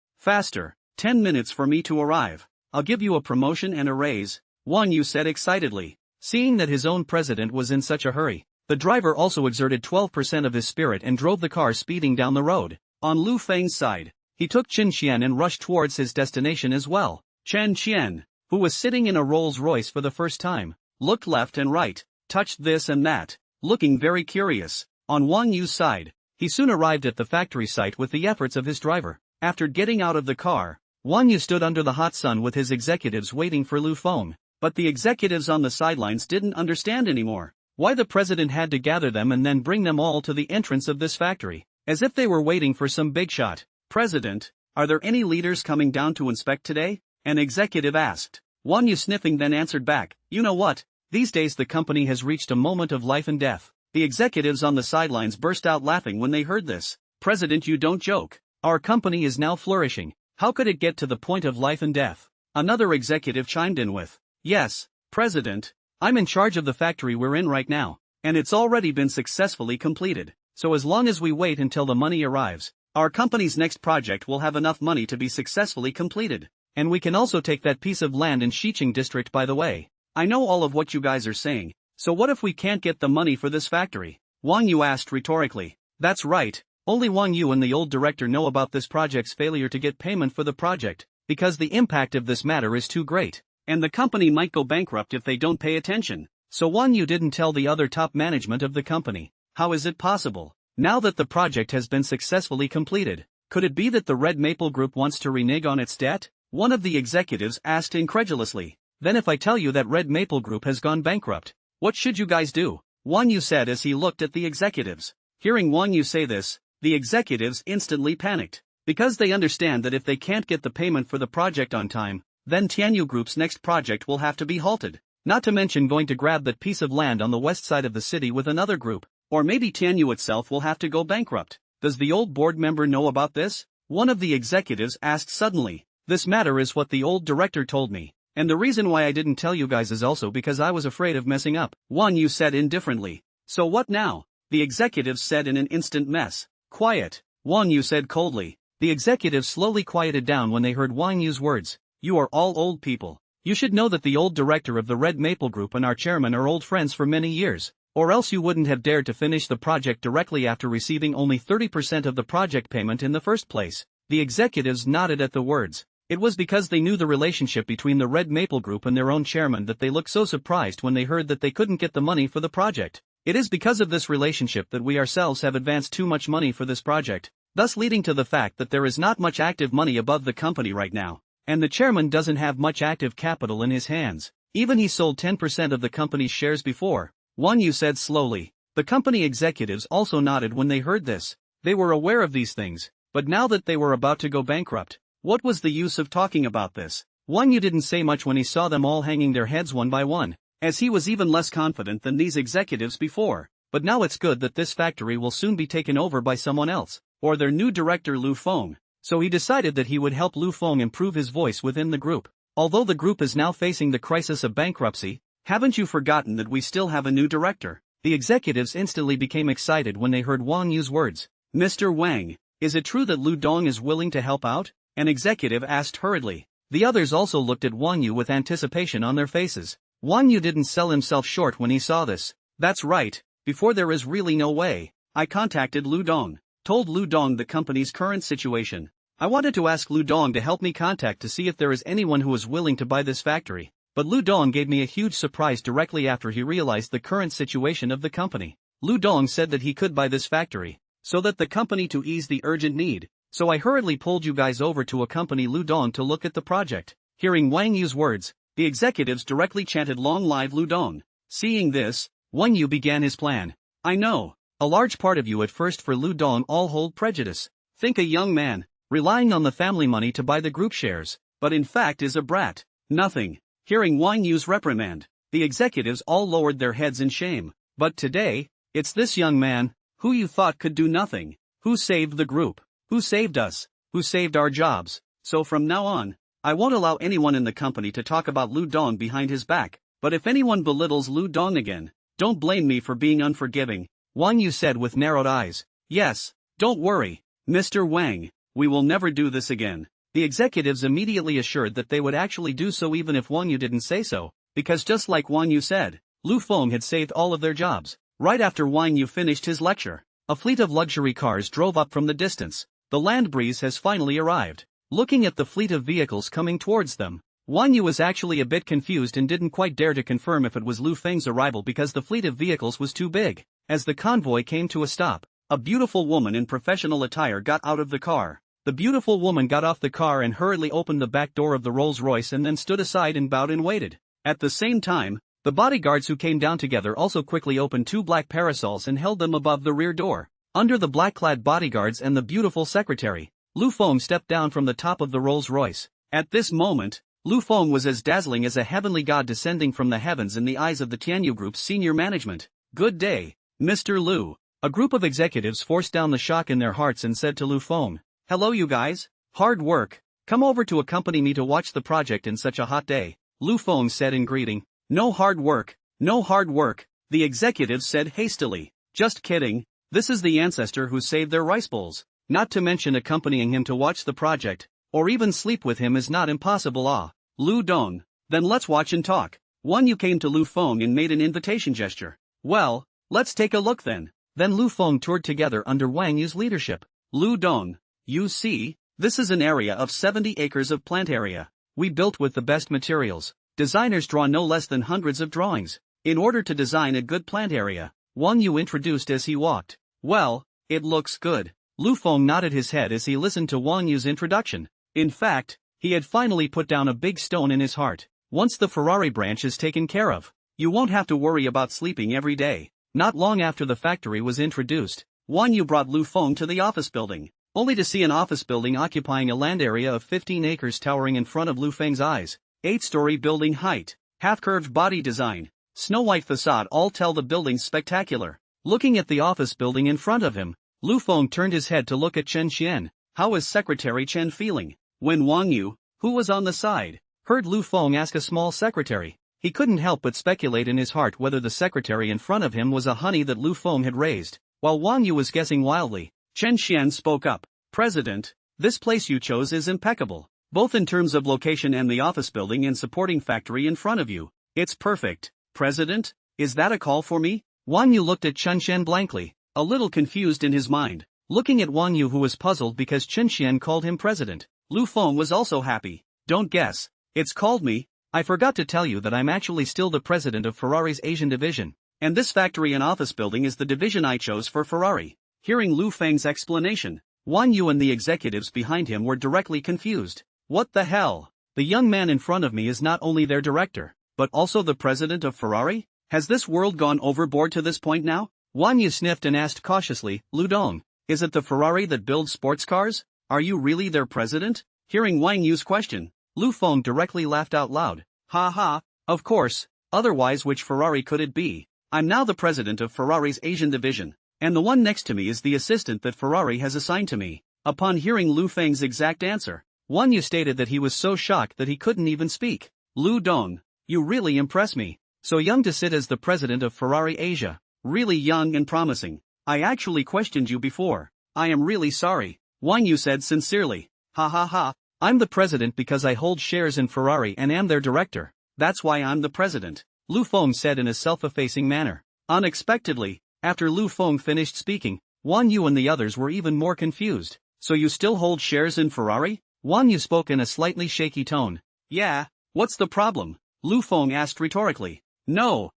10 minutes for me to arrive. I'll give you a promotion and a raise, Wang Yu said excitedly. Seeing that his own president was in such a hurry, the driver also exerted 12% of his spirit and drove the car speeding down the road. On Lu Feng's side, he took Chen Qian and rushed towards his destination as well. Chen Qian, who was sitting in a Rolls-Royce for the first time, looked left and right, touched this and that, looking very curious. On Wang Yu's side, he soon arrived at the factory site with the efforts of his driver. After getting out of the car, Wang Yu stood under the hot sun with his executives waiting for Lu Feng. But the executives on the sidelines didn't understand anymore why the president had to gather them and then bring them all to the entrance of this factory, as if they were waiting for some big shot. President, are there any leaders coming down to inspect today? An executive asked. Wang Yu sniffing then answered back, you know what, these days the company has reached a moment of life and death. The executives on the sidelines burst out laughing when they heard this. President, you don't joke. Our company is now flourishing. How could it get to the point of life and death? Another executive chimed in with, yes, President, I'm in charge of the factory we're in right now, and it's already been successfully completed. So as long as we wait until the money arrives, our company's next project will have enough money to be successfully completed. And we can also take that piece of land in Xiqing district, by the way. I know all of what you guys are saying, so what if we can't get the money for this factory? Wang Yu asked rhetorically. That's right, only Wang Yu and the old director know about this project's failure to get payment for the project, because the impact of this matter is too great, and the company might go bankrupt if they don't pay attention. So Wang Yu didn't tell the other top management of the company. How is it possible? Now that the project has been successfully completed, could it be that the Red Maple Group wants to renege on its debt? One of the executives asked incredulously. Then if I tell you that Red Maple Group has gone bankrupt, what should you guys do? Wang Yu said as he looked at the executives. Hearing Wang Yu say this, the executives instantly panicked, because they understand that if they can't get the payment for the project on time, then Tianyu Group's next project will have to be halted, not to mention going to grab that piece of land on the west side of the city with another group, or maybe Tianyu itself will have to go bankrupt. Does the old board member know about this? One of the executives asked suddenly. This matter is what the old director told me, and the reason why I didn't tell you guys is also because I was afraid of messing up, Wang Yu said indifferently. So what now? The executives said in an instant mess. Quiet, Wang Yu said coldly. The executives slowly quieted down when they heard Wang Yu's words. You are all old people. You should know that the old director of the Red Maple Group and our chairman are old friends for many years, or else you wouldn't have dared to finish the project directly after receiving only 30% of the project payment in the first place. The executives nodded at the words. It was because they knew the relationship between the Red Maple Group and their own chairman that they looked so surprised when they heard that they couldn't get the money for the project. It is because of this relationship that we ourselves have advanced too much money for this project, thus leading to the fact that there is not much active money above the company right now, and the chairman doesn't have much active capital in his hands. Even he sold 10% of the company's shares before, Wang Yu said slowly. The company executives also nodded when they heard this. They were aware of these things, but now that they were about to go bankrupt, what was the use of talking about this? Wang Yu didn't say much when he saw them all hanging their heads one by one, as he was even less confident than these executives before. But now it's good that this factory will soon be taken over by someone else, or their new director Lu Feng. So he decided that he would help Lu Feng improve his voice within the group. Although the group is now facing the crisis of bankruptcy, haven't you forgotten that we still have a new director? The executives instantly became excited when they heard Wang Yu's words. Mr. Wang, is it true that Lu Dong is willing to help out? An executive asked hurriedly. The others also looked at Wang Yu with anticipation on their faces. Wang Yu didn't sell himself short when he saw this. That's right, before there is really no way. I contacted Lu Dong, told Lu Dong the company's current situation. I wanted to ask Lu Dong to help me contact to see if there is anyone who is willing to buy this factory. But Lu Dong gave me a huge surprise directly after he realized the current situation of the company. Lu Dong said that he could buy this factory, so that the company to ease the urgent need. So I hurriedly pulled you guys over to accompany Lu Dong to look at the project. Hearing Wang Yu's words, the executives directly chanted long live Lu Dong. Seeing this, Wang Yu began his plan. I know, a large part of you at first for Lu Dong all hold prejudice. Think a young man, relying on the family money to buy the group shares, but in fact is a brat. Nothing. Hearing Wang Yu's reprimand, the executives all lowered their heads in shame. But today, it's this young man, who you thought could do nothing, who saved the group. Who saved us? Who saved our jobs? So from now on, I won't allow anyone in the company to talk about Lu Dong behind his back. But if anyone belittles Lu Dong again, don't blame me for being unforgiving, Wang Yu said with narrowed eyes. Yes, don't worry, Mr. Wang, we will never do this again. The executives immediately assured that they would actually do so even if Wang Yu didn't say so, because just like Wang Yu said, Lu Feng had saved all of their jobs. Right after Wang Yu finished his lecture, a fleet of luxury cars drove up from the distance. The land breeze has finally arrived. Looking at the fleet of vehicles coming towards them, Wang Yu was actually a bit confused and didn't quite dare to confirm if it was Lu Feng's arrival because the fleet of vehicles was too big. As the convoy came to a stop, a beautiful woman in professional attire got out of the car. The beautiful woman got off the car and hurriedly opened the back door of the Rolls-Royce and then stood aside and bowed and waited. At the same time, the bodyguards who came down together also quickly opened two black parasols and held them above the rear door. Under the black-clad bodyguards and the beautiful secretary, Lu Feng stepped down from the top of the Rolls-Royce. At this moment, Lu Feng was as dazzling as a heavenly god descending from the heavens in the eyes of the Tianyu Group's senior management. Good day, Mr. Lu. A group of executives forced down the shock in their hearts and said to Lu Feng, "Hello you guys, hard work. Come over to accompany me to watch the project in such a hot day." Lu Feng said in greeting. "No hard work, no hard work," the executives said hastily. "Just kidding, this is the ancestor who saved their rice bowls. Not to mention accompanying him to watch the project, or even sleep with him is not impossible." Ah, Lu Dong. Then let's watch and talk. Wang Yu came to Lu Feng and made an invitation gesture. "Well, let's take a look then." Then Lu Feng toured together under Wang Yu's leadership. "Lu Dong, you see, this is an area of 70 acres of plant area. We built with the best materials. Designers draw no less than hundreds of drawings. In order to design a good plant area," Wang Yu introduced as he walked. "Well, it looks good." Lu Feng nodded his head as he listened to Wang Yu's introduction. In fact, he had finally put down a big stone in his heart. Once the Ferrari branch is taken care of, you won't have to worry about sleeping every day. Not long after the factory was introduced, Wang Yu brought Lu Feng to the office building, only to see an office building occupying a land area of 15 acres towering in front of Lu Feng's eyes. 8-story building height, half-curved body design, snow-white facade all tell the building's spectacular. Looking at the office building in front of him, Lu Feng turned his head to look at Chen Xian. How is Secretary Chen feeling? When Wang Yu, who was on the side, heard Lu Feng ask a small secretary, he couldn't help but speculate in his heart whether the secretary in front of him was a honey that Lu Feng had raised. While Wang Yu was guessing wildly, Chen Xian spoke up. "President, this place you chose is impeccable, both in terms of location and the office building and supporting factory in front of you. It's perfect." "President, is that a call for me?" Wang Yu looked at Chen Xian blankly, a little confused in his mind. Looking at Wang Yu, who was puzzled because Chen Xian called him president, Lu Feng was also happy. "Don't guess, it's called me. I forgot to tell you that I'm actually still the president of Ferrari's Asian division, and this factory and office building is the division I chose for Ferrari." Hearing Lu Feng's explanation, Wang Yu and the executives behind him were directly confused. What the hell? The young man in front of me is not only their director, but also the president of Ferrari? Has this world gone overboard to this point now? Wang Yu sniffed and asked cautiously, "Lu Dong, is it the Ferrari that builds sports cars? Are you really their president?" Hearing Wang Yu's question, Lu Feng directly laughed out loud. "Ha ha, of course, otherwise which Ferrari could it be? I'm now the president of Ferrari's Asian division, and the one next to me is the assistant that Ferrari has assigned to me." Upon hearing Lu Feng's exact answer, Wang Yu stated that he was so shocked that he couldn't even speak. "Lu Dong, you really impress me. So young to sit as the president of Ferrari Asia, really young and promising. I actually questioned you before. I am really sorry," Wang Yu said sincerely. "Ha ha ha, I'm the president because I hold shares in Ferrari and am their director. That's why I'm the president," Lu Feng said in a self-effacing manner. Unexpectedly, after Lu Feng finished speaking, Wang Yu and the others were even more confused. "So you still hold shares in Ferrari?" Wang Yu spoke in a slightly shaky tone. "Yeah, what's the problem?" Lu Feng asked rhetorically. No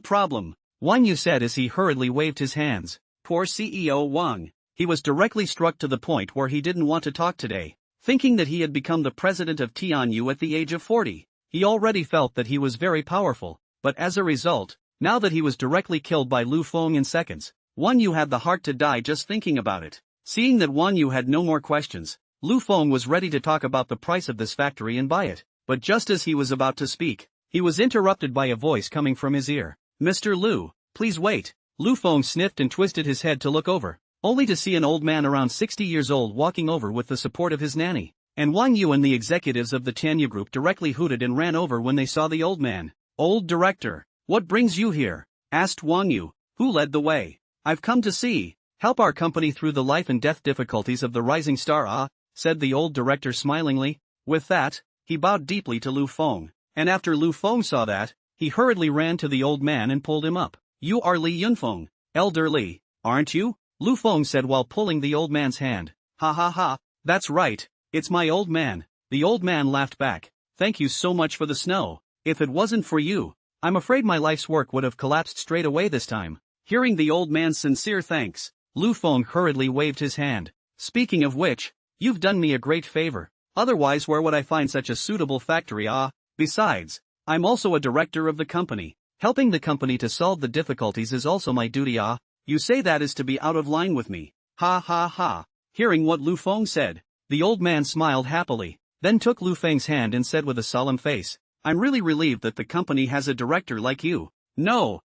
problem," Wang Yu said as he hurriedly waved his hands. Poor CEO Wang. He was directly struck to the point where he didn't want to talk today. Thinking that he had become the president of Tianyu at the age of 40, he already felt that he was very powerful, but as a result, now that he was directly killed by Lu Feng in seconds, Wang Yu had the heart to die just thinking about it. Seeing that Wang Yu had no more questions, Lu Feng was ready to talk about the price of this factory and buy it, but just as he was about to speak, he was interrupted by a voice coming from his ear. "Mr. Lu, please wait." Lu Feng sniffed and twisted his head to look over, only to see an old man around 60 years old walking over with the support of his nanny. And Wang Yu and the executives of the Tianyu group directly hooted and ran over when they saw the old man. "Old director, what brings you here?" asked Wang Yu, who led the way. "I've come to help our company through the life and death difficulties of the rising star," said the old director smilingly. With that, he bowed deeply to Lu Feng. And after Lu Feng saw that, he hurriedly ran to the old man and pulled him up. "You are Li Yunfeng, Elder Li, aren't you?" Lu Feng said while pulling the old man's hand. "Ha ha ha, that's right, it's my old man." The old man laughed back. "Thank you so much for the snow. If it wasn't for you, I'm afraid my life's work would have collapsed straight away this time." Hearing the old man's sincere thanks, Lu Feng hurriedly waved his hand. "Speaking of which, you've done me a great favor. Otherwise where would I find such a suitable factory? Besides, I'm also a director of the company. Helping the company to solve the difficulties is also my duty. You say that is to be out of line with me. Ha ha ha." Hearing what Lu Feng said, the old man smiled happily, then took Lu Feng's hand and said with a solemn face, "I'm really relieved that the company has a director like you." No,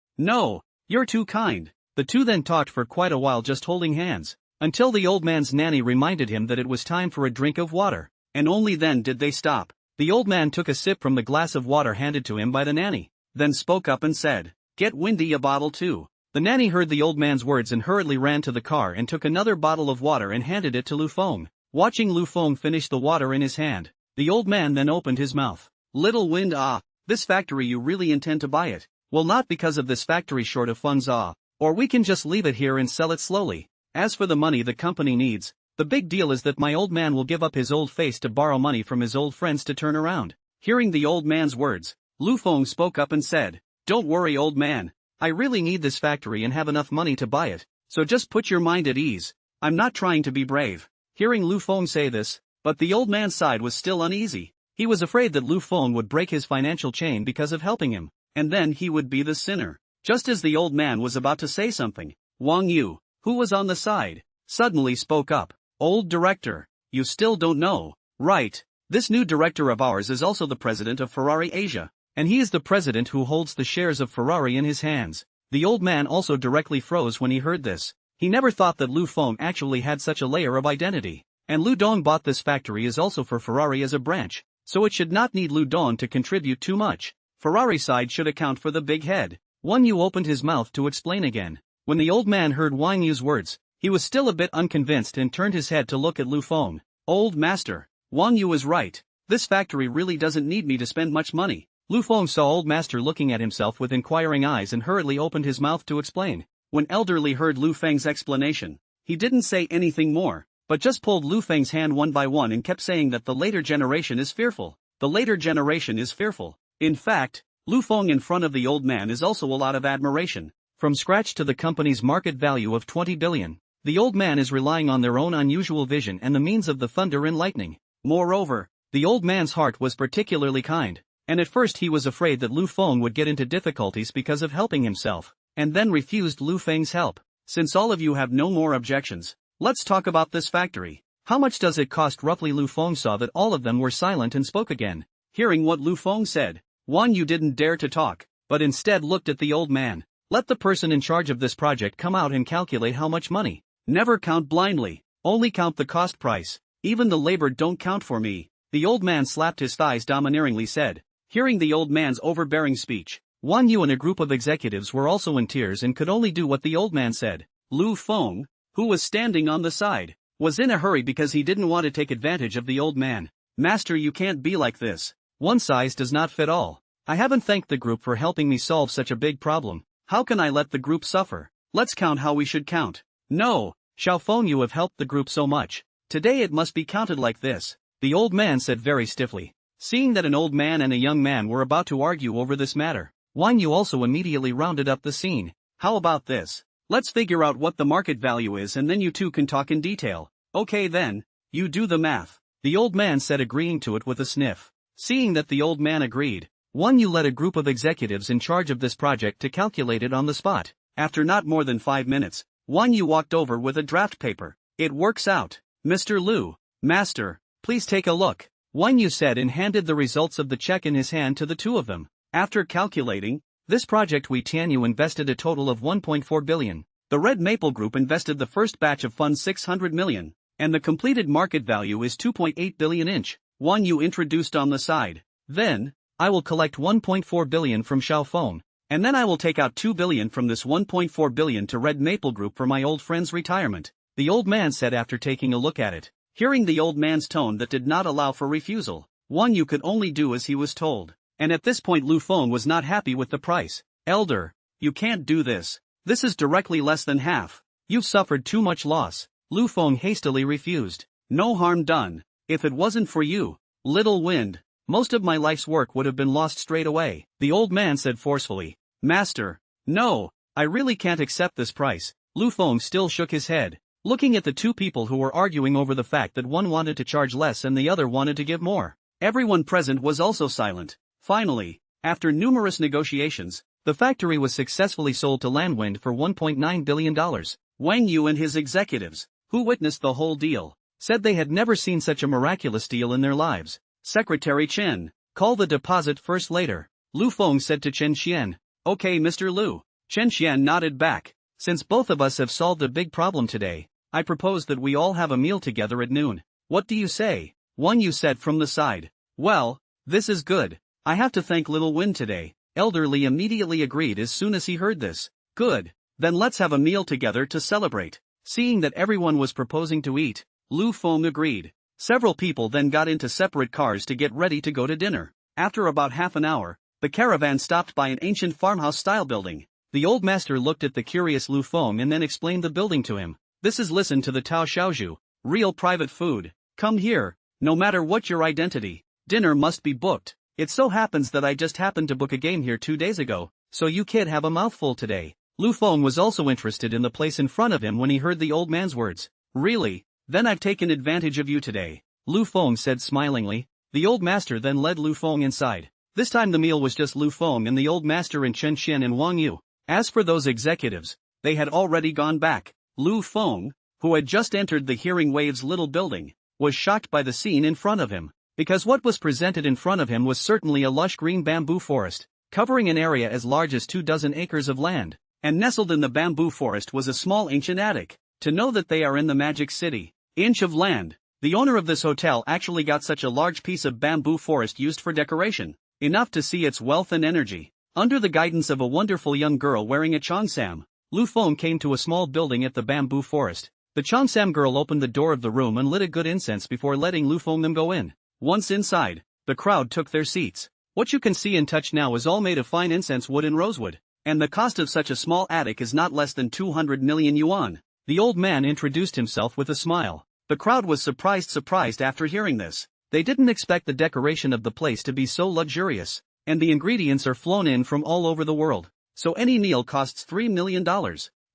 you're too kind." The two then talked for quite a while, just holding hands, until the old man's nanny reminded him that it was time for a drink of water, and only then did they stop. The old man took a sip from the glass of water handed to him by the nanny, then spoke up and said, "Get Windy a bottle too." The nanny heard the old man's words and hurriedly ran to the car and took another bottle of water and handed it to Lu Feng. Watching Lu Feng finish the water in his hand, the old man then opened his mouth. "Little Wind, this factory, you really intend to buy it?" "Well, not because of this factory short of funds, or we can just leave it here and sell it slowly. As for the money the company needs, the big deal is that my old man will give up his old face to borrow money from his old friends to turn around." Hearing the old man's words, Lu Feng spoke up and said, "Don't worry, old man. I really need this factory and have enough money to buy it, so just put your mind at ease. I'm not trying to be brave." Hearing Lu Feng say this, but the old man's side was still uneasy. He was afraid that Lu Feng would break his financial chain because of helping him, and then he would be the sinner. Just as the old man was about to say something, Wang Yu, who was on the side, suddenly spoke up. "Old director, you still don't know, right? This new director of ours is also the president of Ferrari Asia, and he is the president who holds the shares of Ferrari in his hands." The old man also directly froze when he heard this. He never thought that Lu Feng actually had such a layer of identity. And Lu Dong bought this factory is also for Ferrari as a branch, so it should not need Lu Dong to contribute too much. Ferrari side should account for the big head. Wang Yu opened his mouth to explain again. When the old man heard Wang Yu's words, he was still a bit unconvinced and turned his head to look at Lu Feng. "Old master, Wang Yu is right. This factory really doesn't need me to spend much money." Lu Feng saw old master looking at himself with inquiring eyes and hurriedly opened his mouth to explain. When elderly heard Lu Feng's explanation, he didn't say anything more, but just pulled Lu Feng's hand one by one and kept saying that the later generation is fearful. The later generation is fearful. In fact, Lu Feng in front of the old man is also a lot of admiration. From scratch to the company's market value of 20 billion, the old man is relying on their own unusual vision and the means of the thunder and lightning. Moreover, the old man's heart was particularly kind, and at first he was afraid that Lu Feng would get into difficulties because of helping himself, and then refused Lu Feng's help. "Since all of you have no more objections, let's talk about this factory. How much does it cost roughly?" Lu Feng saw that all of them were silent and spoke again. Hearing what Lu Feng said, Wang Yu didn't dare to talk, but instead looked at the old man. "Let the person in charge of this project come out and calculate how much money. Never count blindly, only count the cost price. Even the labor don't count for me." The old man slapped his thighs domineeringly said. Hearing the old man's overbearing speech, Wang Yu and a group of executives were also in tears and could only do what the old man said. Lu Feng, who was standing on the side, was in a hurry because he didn't want to take advantage of the old man. "Master, you can't be like this. One size does not fit all. I haven't thanked the group for helping me solve such a big problem. How can I let the group suffer? Let's count how we should count." "No, Xiao Feng, you have helped the group so much. Today it must be counted like this," the old man said very stiffly. Seeing that an old man and a young man were about to argue over this matter, Wang Yu also immediately rounded up the scene. "How about this? Let's figure out what the market value is and then you two can talk in detail." "Okay then, you do the math," the old man said, agreeing to it with a sniff. Seeing that the old man agreed, Wang Yu led a group of executives in charge of this project to calculate it on the spot. After not more than 5 minutes, Wang Yu walked over with a draft paper. "It works out. Mr. Lu, master, please take a look," Wang Yu said and handed the results of the check in his hand to the two of them. After calculating, this project Wei Tianyu invested a total of 1.4 billion. The Red Maple Group invested the first batch of funds 600 million, and the completed market value is 2.8 billion inch, Wang Yu introduced on the side. "Then, I will collect 1.4 billion from Xiao Feng, and then I will take out 2 billion from this 1.4 billion to Red Maple Group for my old friend's retirement," the old man said after taking a look at it. Hearing the old man's tone that did not allow for refusal, Wang Yu could only do as he was told. And at this point Lu Feng was not happy with the price. "Elder, you can't do this. This is directly less than half. You've suffered too much loss." Lu Feng hastily refused. "No harm done. If it wasn't for you, Little Wind, most of my life's work would have been lost straight away," the old man said forcefully. "Master, no, I really can't accept this price." Lu Feng still shook his head, looking at the two people who were arguing over the fact that one wanted to charge less and the other wanted to give more. Everyone present was also silent. Finally, after numerous negotiations, the factory was successfully sold to Landwind for $1.9 billion. Wang Yu and his executives, who witnessed the whole deal, said they had never seen such a miraculous deal in their lives. "Secretary Chen, call the deposit first later," Lu Feng said to Chen Xian. "Okay, Mr. Lu." Chen Xian nodded back. Since both of us have solved a big problem today, I propose that we all have a meal together at noon. What do you say? One you said from the side. Well, this is good. I have to thank Little Wind today. Elderly immediately agreed as soon as he heard this. Good. Then let's have a meal together to celebrate. Seeing that everyone was proposing to eat, Lu Feng agreed. Several people then got into separate cars to get ready to go to dinner. After about half an hour, the caravan stopped by an ancient farmhouse-style building. The old master looked at the curious Lu Feng and then explained the building to him. This is listen to the Tao Xiaozhu, real private food. Come here, no matter what your identity, dinner must be booked. It so happens that I just happened to book a game here 2 days ago, so you kid have a mouthful today. Lu Feng was also interested in the place in front of him when he heard the old man's words. Really? Then I've taken advantage of you today, Lu Feng said smilingly. The old master then led Lu Feng inside. This time the meal was just Lu Feng and the old master and Chen Xian and Wang Yu. As for those executives, they had already gone back. Lu Feng, who had just entered the Hearing Wave's little building, was shocked by the scene in front of him, because what was presented in front of him was certainly a lush green bamboo forest, covering an area as large as 24 acres of land, and nestled in the bamboo forest was a small ancient attic. To know that they are in the magic city, inch of land, the owner of this hotel actually got such a large piece of bamboo forest used for decoration, enough to see its wealth and energy. Under the guidance of a wonderful young girl wearing a cheongsam, Lu Feng came to a small building at the bamboo forest. The cheongsam girl opened the door of the room and lit a good incense before letting Lu Feng them go in. Once inside, the crowd took their seats. What you can see and touch now is all made of fine incense wood and rosewood, and the cost of such a small attic is not less than 200 million yuan. The old man introduced himself with a smile. The crowd was surprised after hearing this. They didn't expect the decoration of the place to be so luxurious, and the ingredients are flown in from all over the world, so any meal costs $3 million.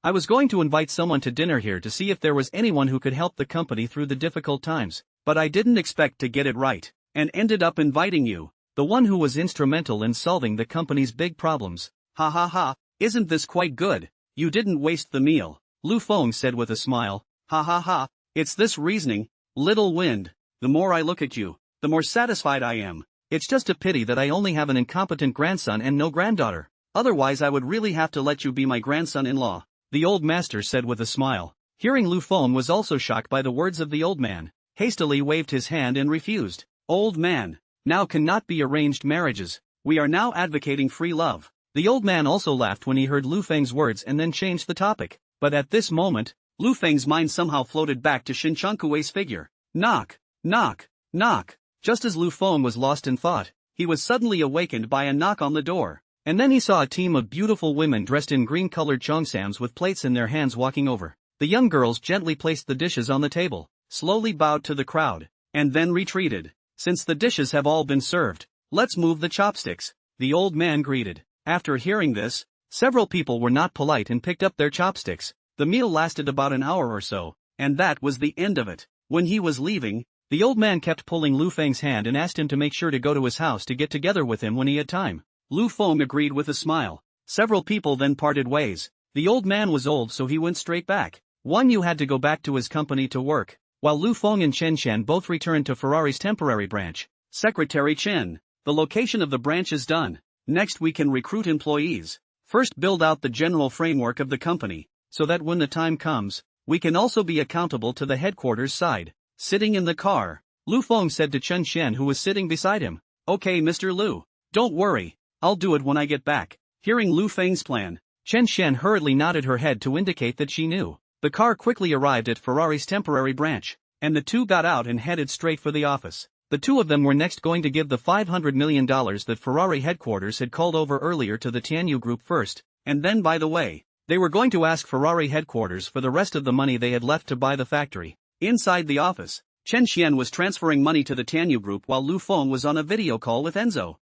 I was going to invite someone to dinner here to see if there was anyone who could help the company through the difficult times, but I didn't expect to get it right, and ended up inviting you, the one who was instrumental in solving the company's big problems. Ha ha ha, isn't this quite good? You didn't waste the meal, Lu Feng said with a smile. Ha ha ha, it's this reasoning, Little Wind. The more I look at you, the more satisfied I am. It's just a pity that I only have an incompetent grandson and no granddaughter. Otherwise I would really have to let you be my grandson-in-law, the old master said with a smile. Hearing Lu Feng was also shocked by the words of the old man, hastily waved his hand and refused. Old man, now cannot be arranged marriages. We are now advocating free love. The old man also laughed when he heard Lu Feng's words and then changed the topic. But at this moment, Lu Feng's mind somehow floated back to Shin Changkuei's figure. Knock, knock, knock. Just as Lu Feng was lost in thought, he was suddenly awakened by a knock on the door. And then he saw a team of beautiful women dressed in green-colored cheongsams with plates in their hands walking over. The young girls gently placed the dishes on the table, slowly bowed to the crowd, and then retreated. Since the dishes have all been served, let's move the chopsticks, the old man greeted. After hearing this, several people were not polite and picked up their chopsticks. The meal lasted about an hour or so, and that was the end of it. When he was leaving, the old man kept pulling Lu Feng's hand and asked him to make sure to go to his house to get together with him when he had time. Lu Feng agreed with a smile. Several people then parted ways. The old man was old, so he went straight back. Wang Yu had to go back to his company to work, while Lu Feng and Chen Chen both returned to Ferrari's temporary branch. Secretary Chen, the location of the branch is done. Next we can recruit employees. First build out the general framework of the company, so that when the time comes, we can also be accountable to the headquarters side. Sitting in the car, Lu Feng said to Chen Chen who was sitting beside him. Okay Mr. Lu, don't worry, I'll do it when I get back. Hearing Lu Feng's plan, Chen Chen hurriedly nodded her head to indicate that she knew. The car quickly arrived at Ferrari's temporary branch, and the two got out and headed straight for the office. The two of them were next going to give the $500 million that Ferrari headquarters had called over earlier to the Tianyu Group first, and then by the way, they were going to ask Ferrari headquarters for the rest of the money they had left to buy the factory. Inside the office, Chen Xian was transferring money to the Tianyu Group while Lu Feng was on a video call with Enzo.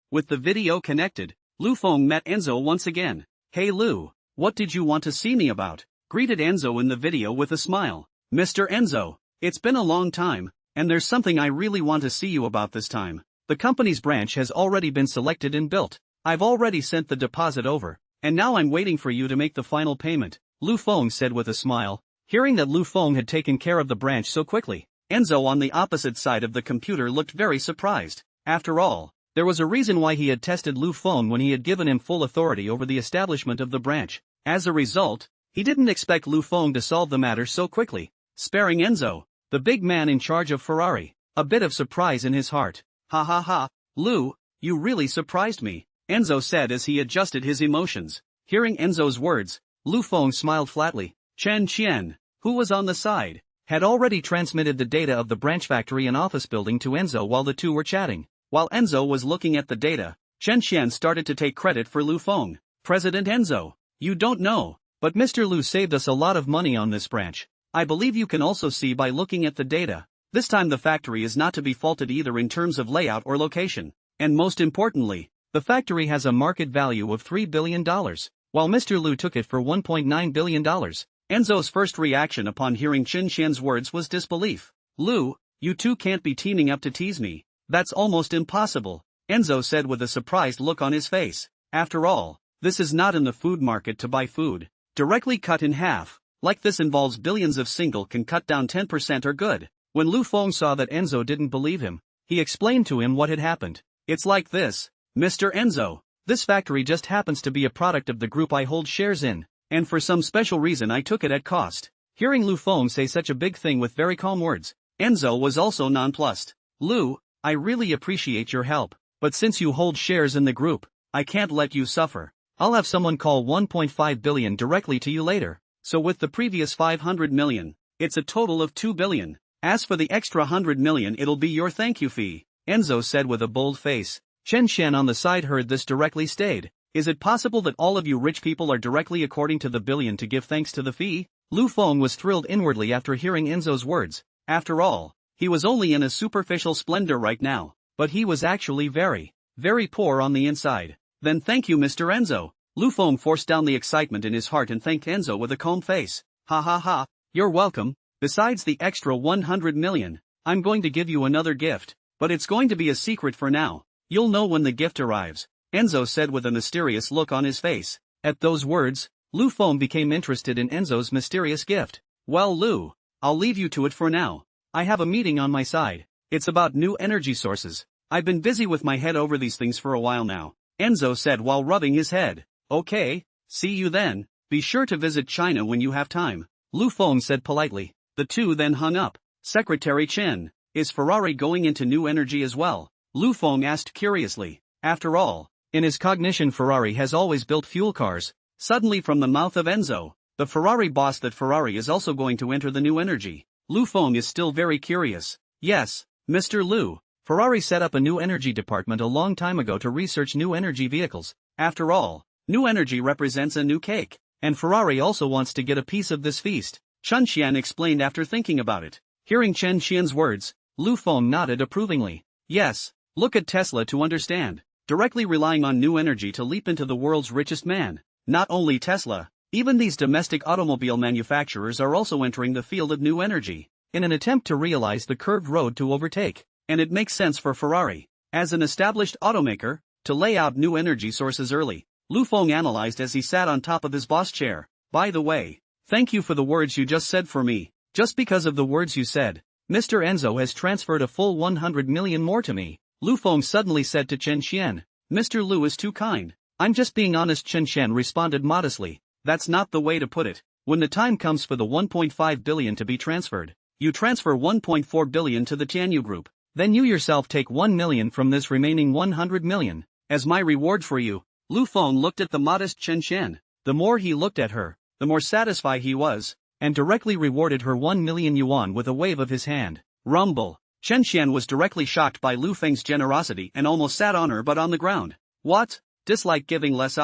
With the video connected, Lu Feng met Enzo once again. Hey Lu, what did you want to see me about? Greeted Enzo in the video with a smile. Mr. Enzo, it's been a long time, and there's something I really want to see you about this time. The company's branch has already been selected and built. I've already sent the deposit over, and now I'm waiting for you to make the final payment, Lu Feng said with a smile. Hearing that Lu Feng had taken care of the branch so quickly, Enzo on the opposite side of the computer looked very surprised. After all, there was a reason why he had tested Lu Feng when he had given him full authority over the establishment of the branch, As a result, he didn't expect Lu Feng to solve the matter so quickly, sparing Enzo, the big man in charge of Ferrari, a bit of surprise in his heart. Ha ha ha, Lu, you really surprised me, Enzo said as he adjusted his emotions. Hearing Enzo's words, Lu Feng smiled flatly. Chen Qian, who was on the side, had already transmitted the data of the branch factory and office building to Enzo while the two were chatting. While Enzo was looking at the data, Chen Qian started to take credit for Lu Feng. President Enzo, you don't know, but Mr. Lu saved us a lot of money on this branch. I believe you can also see by looking at the data. This time the factory is not to be faulted either in terms of layout or location. And most importantly, the factory has a market value of $3 billion, while Mr. Lu took it for $1.9 billion. Enzo's first reaction upon hearing Chen Qian's words was disbelief. Lu, you two can't be teaming up to tease me. That's almost impossible, Enzo said with a surprised look on his face. After all, this is not in the food market to buy food directly cut in half. Like this involves billions of single can cut down 10% or good. When Lu Feng saw that Enzo didn't believe him, he explained to him what had happened. It's like this, Mr. Enzo. This factory just happens to be a product of the group I hold shares in, and for some special reason I took it at cost. Hearing Lu Feng say such a big thing with very calm words, Enzo was also nonplussed. Lu, I really appreciate your help, but since you hold shares in the group, I can't let you suffer. I'll have someone call 1.5 billion directly to you later. So with the previous 500 million, it's a total of 2 billion. As for the extra 100 million, it'll be your thank you fee, Enzo said with a bold face. Chen Qian on the side heard this directly stayed. Is it possible that all of you rich people are directly according to the billion to give thanks to the fee? Lu Feng was thrilled inwardly after hearing Enzo's words. After all, he was only in a superficial splendor right now, but he was actually very, very poor on the inside. Then thank you Mr. Enzo. Lu Feng forced down the excitement in his heart and thanked Enzo with a calm face. Ha ha ha, you're welcome. Besides the extra 100 million, I'm going to give you another gift, but it's going to be a secret for now. You'll know when the gift arrives, Enzo said with a mysterious look on his face. At those words, Lu Feng became interested in Enzo's mysterious gift. Well Lu, I'll leave you to it for now. I have a meeting on my side. It's about new energy sources. I've been busy with my head over these things for a while now, Enzo said while rubbing his head. Okay, see you then. Be sure to visit China when you have time, Lu Feng said politely. The two then hung up. Secretary Chen, is Ferrari going into new energy as well? Lu Feng asked curiously. After all, in his cognition Ferrari has always built fuel cars. Suddenly from the mouth of Enzo, the Ferrari boss, that Ferrari is also going to enter the new energy. Lu Feng is still very curious. Yes, Mr. Lu, Ferrari set up a new energy department a long time ago to research new energy vehicles. After all, new energy represents a new cake, and Ferrari also wants to get a piece of this feast, Chen Qian explained after thinking about it. Hearing Chen Qian's words, Lu Feng nodded approvingly. Yes, look at Tesla to understand, directly relying on new energy to leap into the world's richest man. Not only Tesla, even these domestic automobile manufacturers are also entering the field of new energy, in an attempt to realize the curved road to overtake. And it makes sense for Ferrari, as an established automaker, to lay out new energy sources early, Lu Feng analyzed as he sat on top of his boss chair. By the way, thank you for the words you just said for me. Just because of the words you said, Mr. Enzo has transferred a full 100 million more to me, Lu Feng suddenly said to Chen Qian. Mr. Lu is too kind. I'm just being honest, Chen Qian responded modestly. That's not the way to put it. When the time comes for the 1.5 billion to be transferred, you transfer 1.4 billion to the Tianyu Group. Then you yourself take 1 million from this remaining 100 million, as my reward for you. Lu Feng looked at the modest Chen Qian. The more he looked at her, the more satisfied he was, and directly rewarded her 1 million yuan with a wave of his hand. Rumble. Chen Qian was directly shocked by Lu Feng's generosity and almost sat on her butt on the ground. What? Dislike giving less?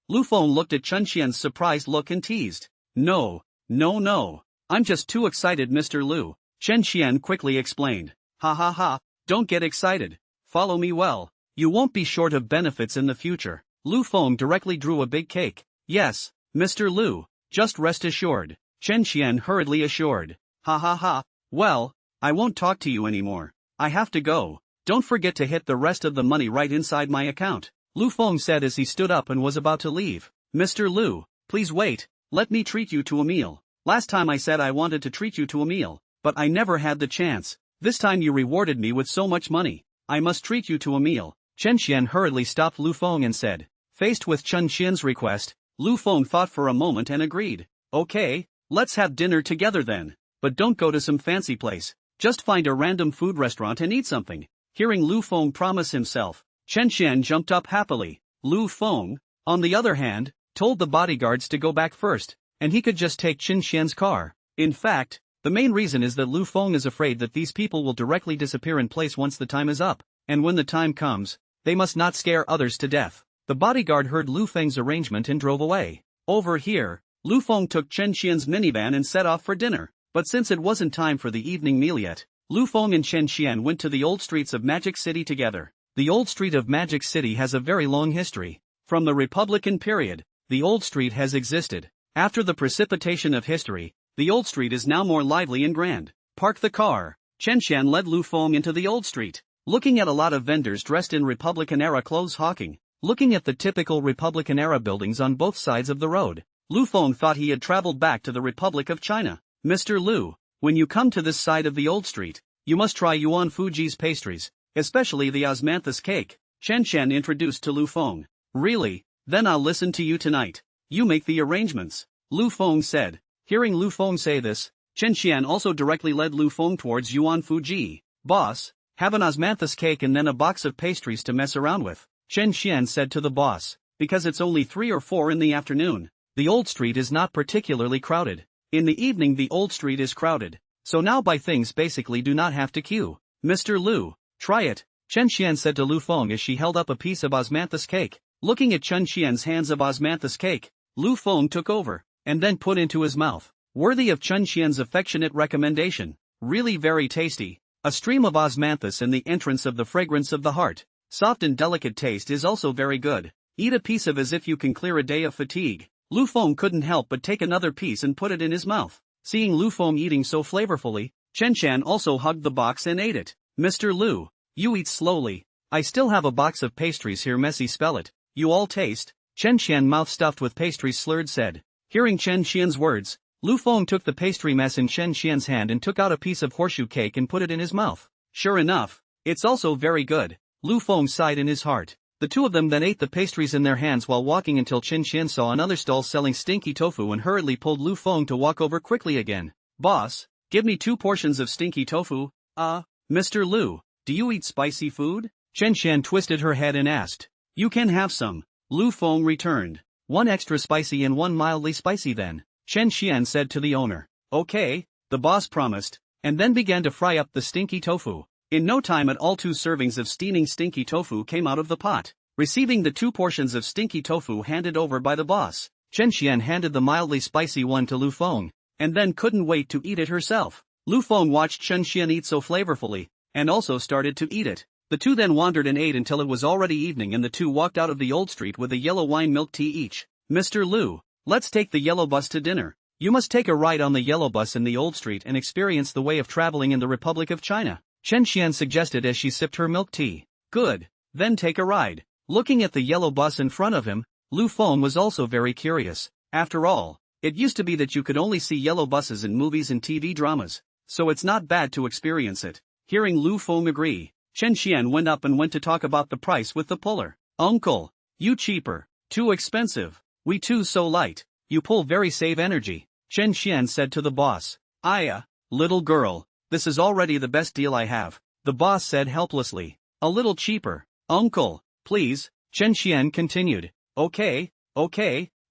Lu Feng looked at Chen Qian's surprised look and teased. No. I'm just too excited, Mr. Lu, Chen Qian quickly explained. Ha ha ha, don't get excited. Follow me well. You won't be short of benefits in the future. Lu Feng directly drew a big cake. Yes, Mr. Lu, just rest assured, Chen Qian hurriedly assured. Ha ha ha, well, I won't talk to you anymore. I have to go. Don't forget to hit the rest of the money right inside my account, Lu Feng said as he stood up and was about to leave. Mr. Lu, please wait, let me treat you to a meal. Last time I said I wanted to treat you to a meal, but I never had the chance. This time you rewarded me with so much money. I must treat you to a meal. Chen Qian hurriedly stopped Lu Feng and said. Faced with Chen Qian's request, Lu Feng thought for a moment and agreed. Okay, let's have dinner together then. But don't go to some fancy place. Just find a random food restaurant and eat something. Hearing Lu Feng promise himself, Chen Xian jumped up happily. Lu Feng, on the other hand, told the bodyguards to go back first, and he could just take Chen Xian's car. In fact, the main reason is that Lu Feng is afraid that these people will directly disappear in place once the time is up, and when the time comes, they must not scare others to death. The bodyguard heard Lu Feng's arrangement and drove away. Over here, Lu Feng took Chen Xian's minivan and set off for dinner, but since it wasn't time for the evening meal yet, Lu Feng and Chen Xian went to the old streets of Magic City together. The old street of Magic City has a very long history. From the Republican period, the old street has existed. After the precipitation of history, the old street is now more lively and grand. Park the car. Chen Xian led Lu Feng into the old street, looking at a lot of vendors dressed in Republican-era clothes hawking. Looking at the typical Republican-era buildings on both sides of the road, Lu Feng thought he had traveled back to the Republic of China. Mr. Lu, when you come to this side of the old street, you must try Yuan Fuji's pastries, especially the osmanthus cake, Chen Xian introduced to Lu Feng. Really? Then I'll listen to you tonight. You make the arrangements, Lu Feng said. Hearing Lu Feng say this, Chen Xian also directly led Lu Feng towards Yuan Fuji. Boss, have an osmanthus cake and then a box of pastries to mess around with, Chen Xian said to the boss, because it's only 3 or 4 in the afternoon. The old street is not particularly crowded. In the evening the old street is crowded, so now buy things basically do not have to queue. Mr. Lu, try it, Chen Xian said to Lu Feng as she held up a piece of osmanthus cake. Looking at Chen Xian's hands of osmanthus cake, Lu Feng took over, and then put into his mouth. Worthy of Chen Xian's affectionate recommendation. Really very tasty. A stream of osmanthus and the entrance of the fragrance of the heart. Soft and delicate taste is also very good. Eat a piece of as if you can clear a day of fatigue. Lu Feng couldn't help but take another piece and put it in his mouth. Seeing Lu Feng eating so flavorfully, Chen Xian also hugged the box and ate it. Mr. Lu, you eat slowly. I still have a box of pastries here. Messy spell it. You all taste. Chen Xian, mouth stuffed with pastries slurred, said. Hearing Chen Xian's words, Lu Feng took the pastry mess in Chen Xian's hand and took out a piece of horseshoe cake and put it in his mouth. Sure enough, it's also very good, Lu Feng sighed in his heart. The two of them then ate the pastries in their hands while walking until Chen Xian saw another stall selling stinky tofu and hurriedly pulled Lu Feng to walk over quickly again. Boss, give me 2 portions of stinky tofu. Mr. Lu, do you eat spicy food? Chen Xian twisted her head and asked. You can have some, Lu Feng returned. 1 extra spicy and 1 mildly spicy then, Chen Xian said to the owner. Okay, the boss promised, and then began to fry up the stinky tofu. In no time at all 2 servings of steaming stinky tofu came out of the pot. Receiving the 2 portions of stinky tofu handed over by the boss, Chen Xian handed the mildly spicy one to Lu Feng, and then couldn't wait to eat it herself. Lu Feng watched Chen Xian eat so flavorfully, and also started to eat it. The two then wandered and ate until it was already evening and the two walked out of the old street with a yellow wine milk tea each. Mr. Lu, let's take the yellow bus to dinner. You must take a ride on the yellow bus in the old street and experience the way of traveling in the Republic of China, Chen Xian suggested as she sipped her milk tea. Good, then take a ride. Looking at the yellow bus in front of him, Lu Feng was also very curious. After all, it used to be that you could only see yellow buses in movies and TV dramas, so it's not bad to experience it. Hearing Lu Feng agree, Chen Xian went up and went to talk about the price with the puller. Uncle, you cheaper. Too expensive. We too so light. You pull very save energy, Chen Xian said to the boss. Little girl, this is already the best deal I have, the boss said helplessly. A little cheaper. Uncle, please, Chen Xian continued. Okay,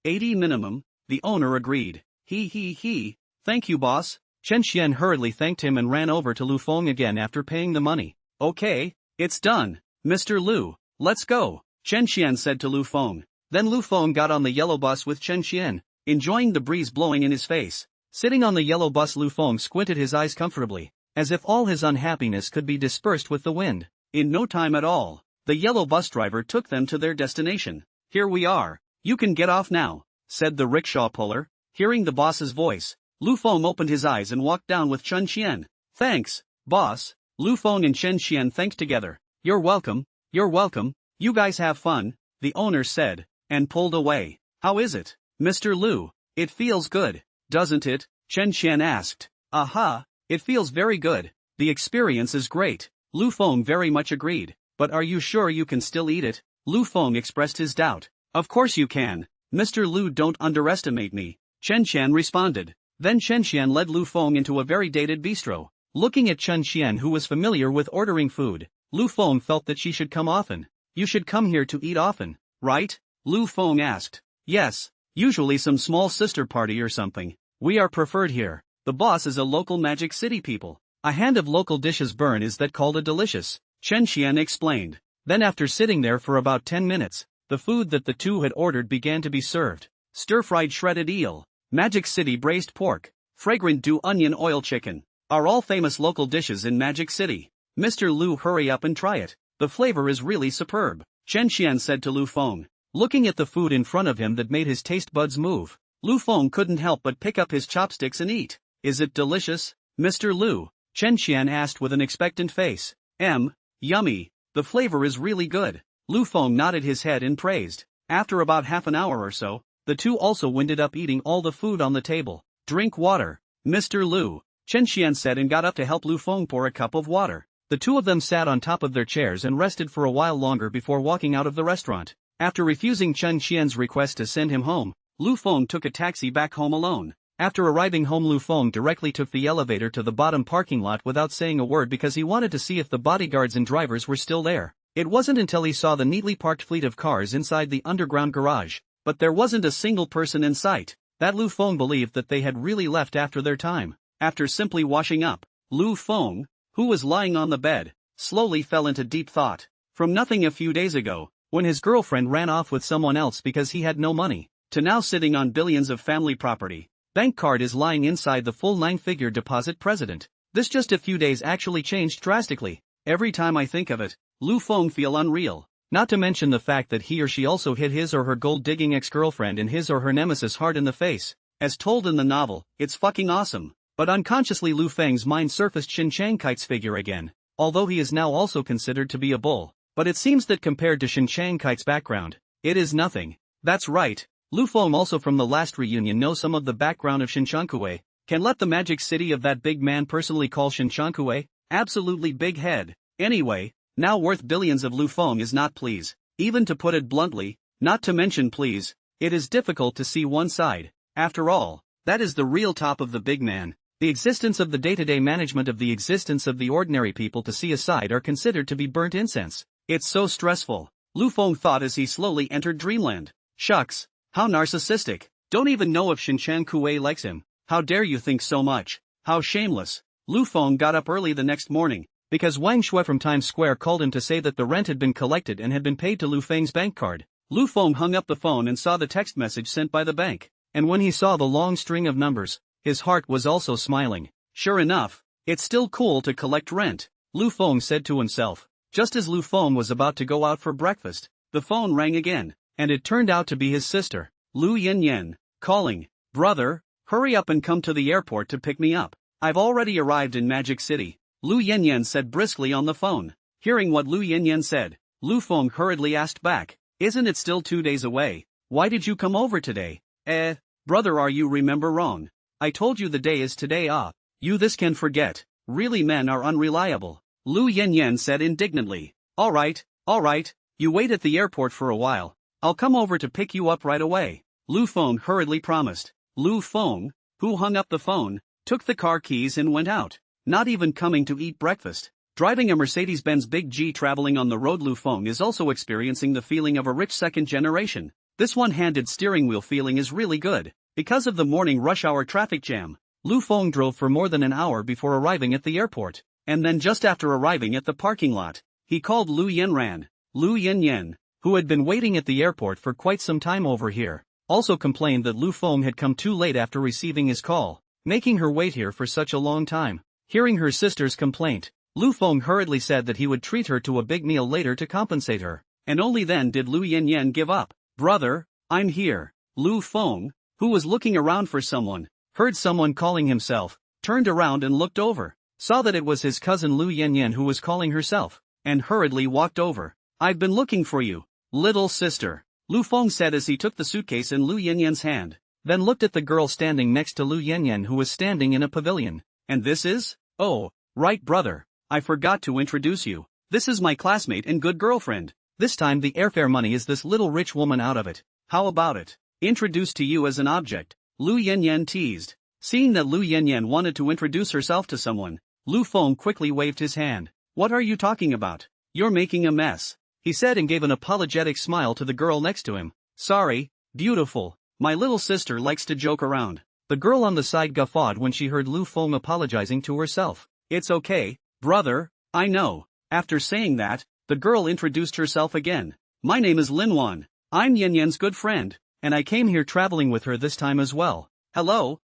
80 minimum, the owner agreed. Thank you boss. Chen Xian hurriedly thanked him and ran over to Lu Feng again after paying the money. Okay, it's done, Mr. Lu, let's go, Chen Xian said to Lu Feng. Then Lu Feng got on the yellow bus with Chen Xian, enjoying the breeze blowing in his face. Sitting on the yellow bus, Lu Feng squinted his eyes comfortably, as if all his unhappiness could be dispersed with the wind. In no time at all, the yellow bus driver took them to their destination. Here we are, you can get off now, said the rickshaw puller. Hearing the boss's voice, Lu Feng opened his eyes and walked down with Chen Xian. Thanks, boss. Lu Feng and Chen Xian thanked together. You're welcome, you guys have fun, the owner said, and pulled away. How is it, Mr. Lu? It feels good, doesn't it? Chen Xian asked. It feels very good. The experience is great, Lu Feng very much agreed. But are you sure you can still eat it? Lu Feng expressed his doubt. Of course you can, Mr. Lu, don't underestimate me, Chen Qian responded. Then Chen Qian led Lu Feng into a very dated bistro. Looking at Chen Qian, who was familiar with ordering food, Lu Feng felt that she should come often. You should come here to eat often, right? Lu Feng asked. Yes, usually some small sister party or something. We are preferred here. The boss is a local Magic City people. A hand of local dishes burn is that called a delicious, Chen Qian explained. Then after sitting there for about 10 minutes, the food that the two had ordered began to be served. Stir-fried shredded eel, Magic City braised pork, fragrant dew onion oil chicken, are all famous local dishes in Magic City. Mr. Lu, hurry up and try it. The flavor is really superb, Chen Qian said to Lu Feng. Looking at the food in front of him that made his taste buds move, Lu Feng couldn't help but pick up his chopsticks and eat. Is it delicious, Mr. Lu? Chen Qian asked with an expectant face. Yummy. The flavor is really good. Lu Feng nodded his head and praised. After about half an hour or so, the two also winded up eating all the food on the table. Drink water, Mr. Lu, Chen Qian said and got up to help Lu Feng pour a cup of water. The two of them sat on top of their chairs and rested for a while longer before walking out of the restaurant. After refusing Chen Qian's request to send him home, Lu Feng took a taxi back home alone. After arriving home, Lu Feng directly took the elevator to the bottom parking lot without saying a word because he wanted to see if the bodyguards and drivers were still there. It wasn't until he saw the neatly parked fleet of cars inside the underground garage, but there wasn't a single person in sight, that Lu Feng believed that they had really left after their time. After simply washing up, Lu Feng, who was lying on the bed, slowly fell into deep thought. From nothing a few days ago, when his girlfriend ran off with someone else because he had no money, to now sitting on billions of family property. Bank card is lying inside the full 9-figure deposit president. This just a few days actually changed drastically. Every time I think of it, Lu Feng feel unreal. Not to mention the fact that he or she also hit his or her gold-digging ex-girlfriend and his or her nemesis hard in the face. As told in the novel, it's fucking awesome. But unconsciously Lu Feng's mind surfaced Shin Chang Kite's figure again, although he is now also considered to be a bull. But it seems that compared to Shin Chang Kite's background, it is nothing. That's right. Lu Feng also from the last reunion knows some of the background of Shin Shankue. Can let the Magic City of that big man personally call Shin Shankue? Absolutely big head. Anyway, now worth billions of Lu Feng is not please. Even to put it bluntly, not to mention please, it is difficult to see one side. After all, that is the real top of the big man. The existence of the day-to-day management of the existence of the ordinary people to see aside are considered to be burnt incense. It's so stressful, Lu Feng thought as he slowly entered dreamland. Shucks. How narcissistic. Don't even know if Shin Chan Kue likes him. How dare you think so much? How shameless. Lu Feng got up early the next morning, because Wang Shui from Times Square called him to say that the rent had been collected and had been paid to Lu Feng's bank card. Lu Feng hung up the phone and saw the text message sent by the bank. And when he saw the long string of numbers, his heart was also smiling. Sure enough, it's still cool to collect rent, Lu Feng said to himself. Just as Lu Feng was about to go out for breakfast, the phone rang again. And it turned out to be his sister, Lu Yanyan, calling. Brother, hurry up and come to the airport to pick me up. I've already arrived in Magic City, Lu Yanyan said briskly on the phone. Hearing what Lu Yanyan said, Lu Feng hurriedly asked back. Isn't it still 2 days away? Why did you come over today? Brother, are you remember wrong? I told you the day is today. You this can forget. Really men are unreliable, Lu Yanyan said indignantly. Alright, you wait at the airport for a while. I'll come over to pick you up right away, Lu Feng hurriedly promised. Lu Feng, who hung up the phone, took the car keys and went out, not even coming to eat breakfast. Driving a Mercedes-Benz Big G traveling on the road, Lu Feng is also experiencing the feeling of a rich second generation. This one-handed steering wheel feeling is really good. Because of the morning rush hour traffic jam, Lu Feng drove for more than an hour before arriving at the airport, and then just after arriving at the parking lot, he called Lu Yanran. Lu Yanyan, who had been waiting at the airport for quite some time over here, also complained that Lu Feng had come too late after receiving his call, making her wait here for such a long time. Hearing her sister's complaint, Lu Feng hurriedly said that he would treat her to a big meal later to compensate her, and only then did Lu Yanyan give up. Brother, I'm here. Lu Feng, who was looking around for someone, heard someone calling himself, turned around and looked over, saw that it was his cousin Lu Yanyan who was calling herself, and hurriedly walked over. I've been looking for you, little sister, Lu Feng said as he took the suitcase in Lu Yanyan's hand, then looked at the girl standing next to Lu Yanyan who was standing in a pavilion. And this is? Oh, right brother, I forgot to introduce you. This is my classmate and good girlfriend. This time the airfare money is this little rich woman out of it. How about it? Introduced to you as an object, Lu Yanyan teased. Seeing that Lu Yanyan wanted to introduce herself to someone, Lu Feng quickly waved his hand. What are you talking about? You're making a mess, he said and gave an apologetic smile to the girl next to him. Sorry, beautiful, my little sister likes to joke around. The girl on the side guffawed when she heard Lu Feng apologizing to herself. It's okay, brother, I know. After saying that, the girl introduced herself again. My name is Lin Wan. I'm Yanyan's good friend, and I came here traveling with her this time as well. Hello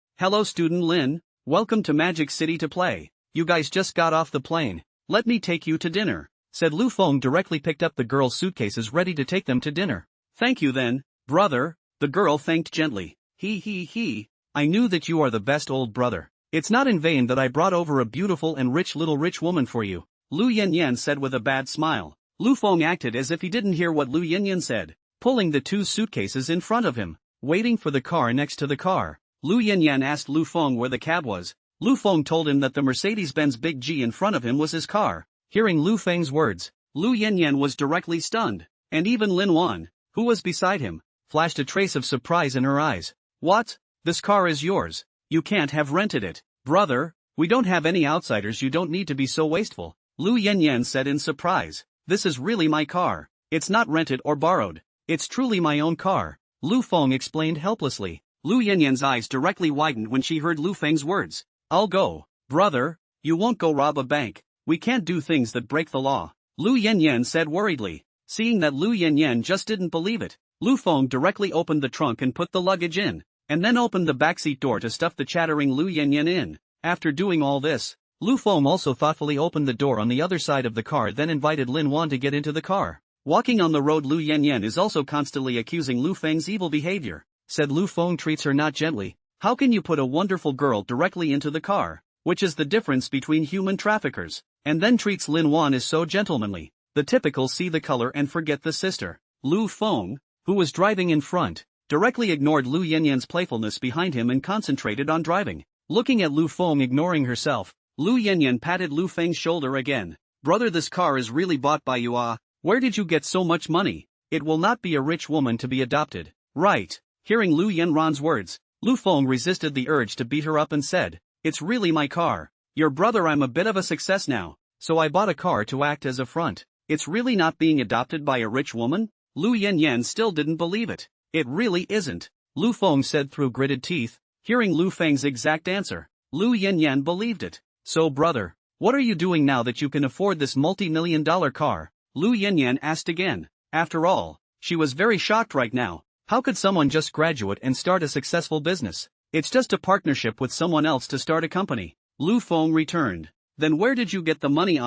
student Lin, welcome to Magic City to play. You guys just got off the plane. Let me take you to dinner, said Lu Feng. Directly picked up the girl's suitcases ready to take them to dinner. Thank you then, brother, the girl thanked gently. He, I knew that you are the best old brother. It's not in vain that I brought over a beautiful and rich woman for you, Lu Yanyan said with a bad smile. Lu Feng acted as if he didn't hear what Lu Yanyan said, pulling the two suitcases in front of him. Waiting for the car next to the car, Lu Yanyan asked Lu Feng where the cab was. Lu Feng told him that the Mercedes-Benz Big G in front of him was his car. Hearing Lu Feng's words, Lu Yanyan was directly stunned, and even Lin Wan, who was beside him, flashed a trace of surprise in her eyes. What? This car is yours. You can't have rented it. Brother, we don't have any outsiders. You don't need to be so wasteful, Lu Yanyan said in surprise. This is really my car. It's not rented or borrowed. It's truly my own car, Lu Feng explained helplessly. Lu Yanyan's eyes directly widened when she heard Lu Feng's words. I'll go, brother. You won't go rob a bank. We can't do things that break the law, Lu Yanyan said worriedly. Seeing that Lu Yanyan just didn't believe it, Lu Feng directly opened the trunk and put the luggage in, and then opened the backseat door to stuff the chattering Lu Yanyan in. After doing all this, Lu Feng also thoughtfully opened the door on the other side of the car, then invited Lin Wan to get into the car. Walking on the road, Lu Yanyan is also constantly accusing Lu Feng's evil behavior, said Lu Feng treats her not gently. How can you put a wonderful girl directly into the car, which is the difference between human traffickers, and then treats Lin Wan as so gentlemanly, the typical see the color and forget the sister. Lu Feng, who was driving in front, directly ignored Lu Yanyan's playfulness behind him and concentrated on driving. Looking at Lu Feng ignoring herself, Lu Yanyan patted Lu Feng's shoulder again. Brother, this car is really bought by you. Where did you get so much money? It will not be a rich woman to be adopted, right? Hearing Lu Yanran's words, Lu Feng resisted the urge to beat her up and said, it's really my car. Your brother, I'm a bit of a success now, so I bought a car to act as a front. It's really not being adopted by a rich woman? Lu Yanyan still didn't believe it. It really isn't, Lu Feng said through gritted teeth. Hearing Lu Feng's exact answer, Lu Yanyan believed it. So brother, what are you doing now that you can afford this multi-million-dollar car? Lu Yanyan asked again. After all, she was very shocked right now. How could someone just graduate and start a successful business? It's just a partnership with someone else to start a company. Lu Feng returned. Then where did you get the money?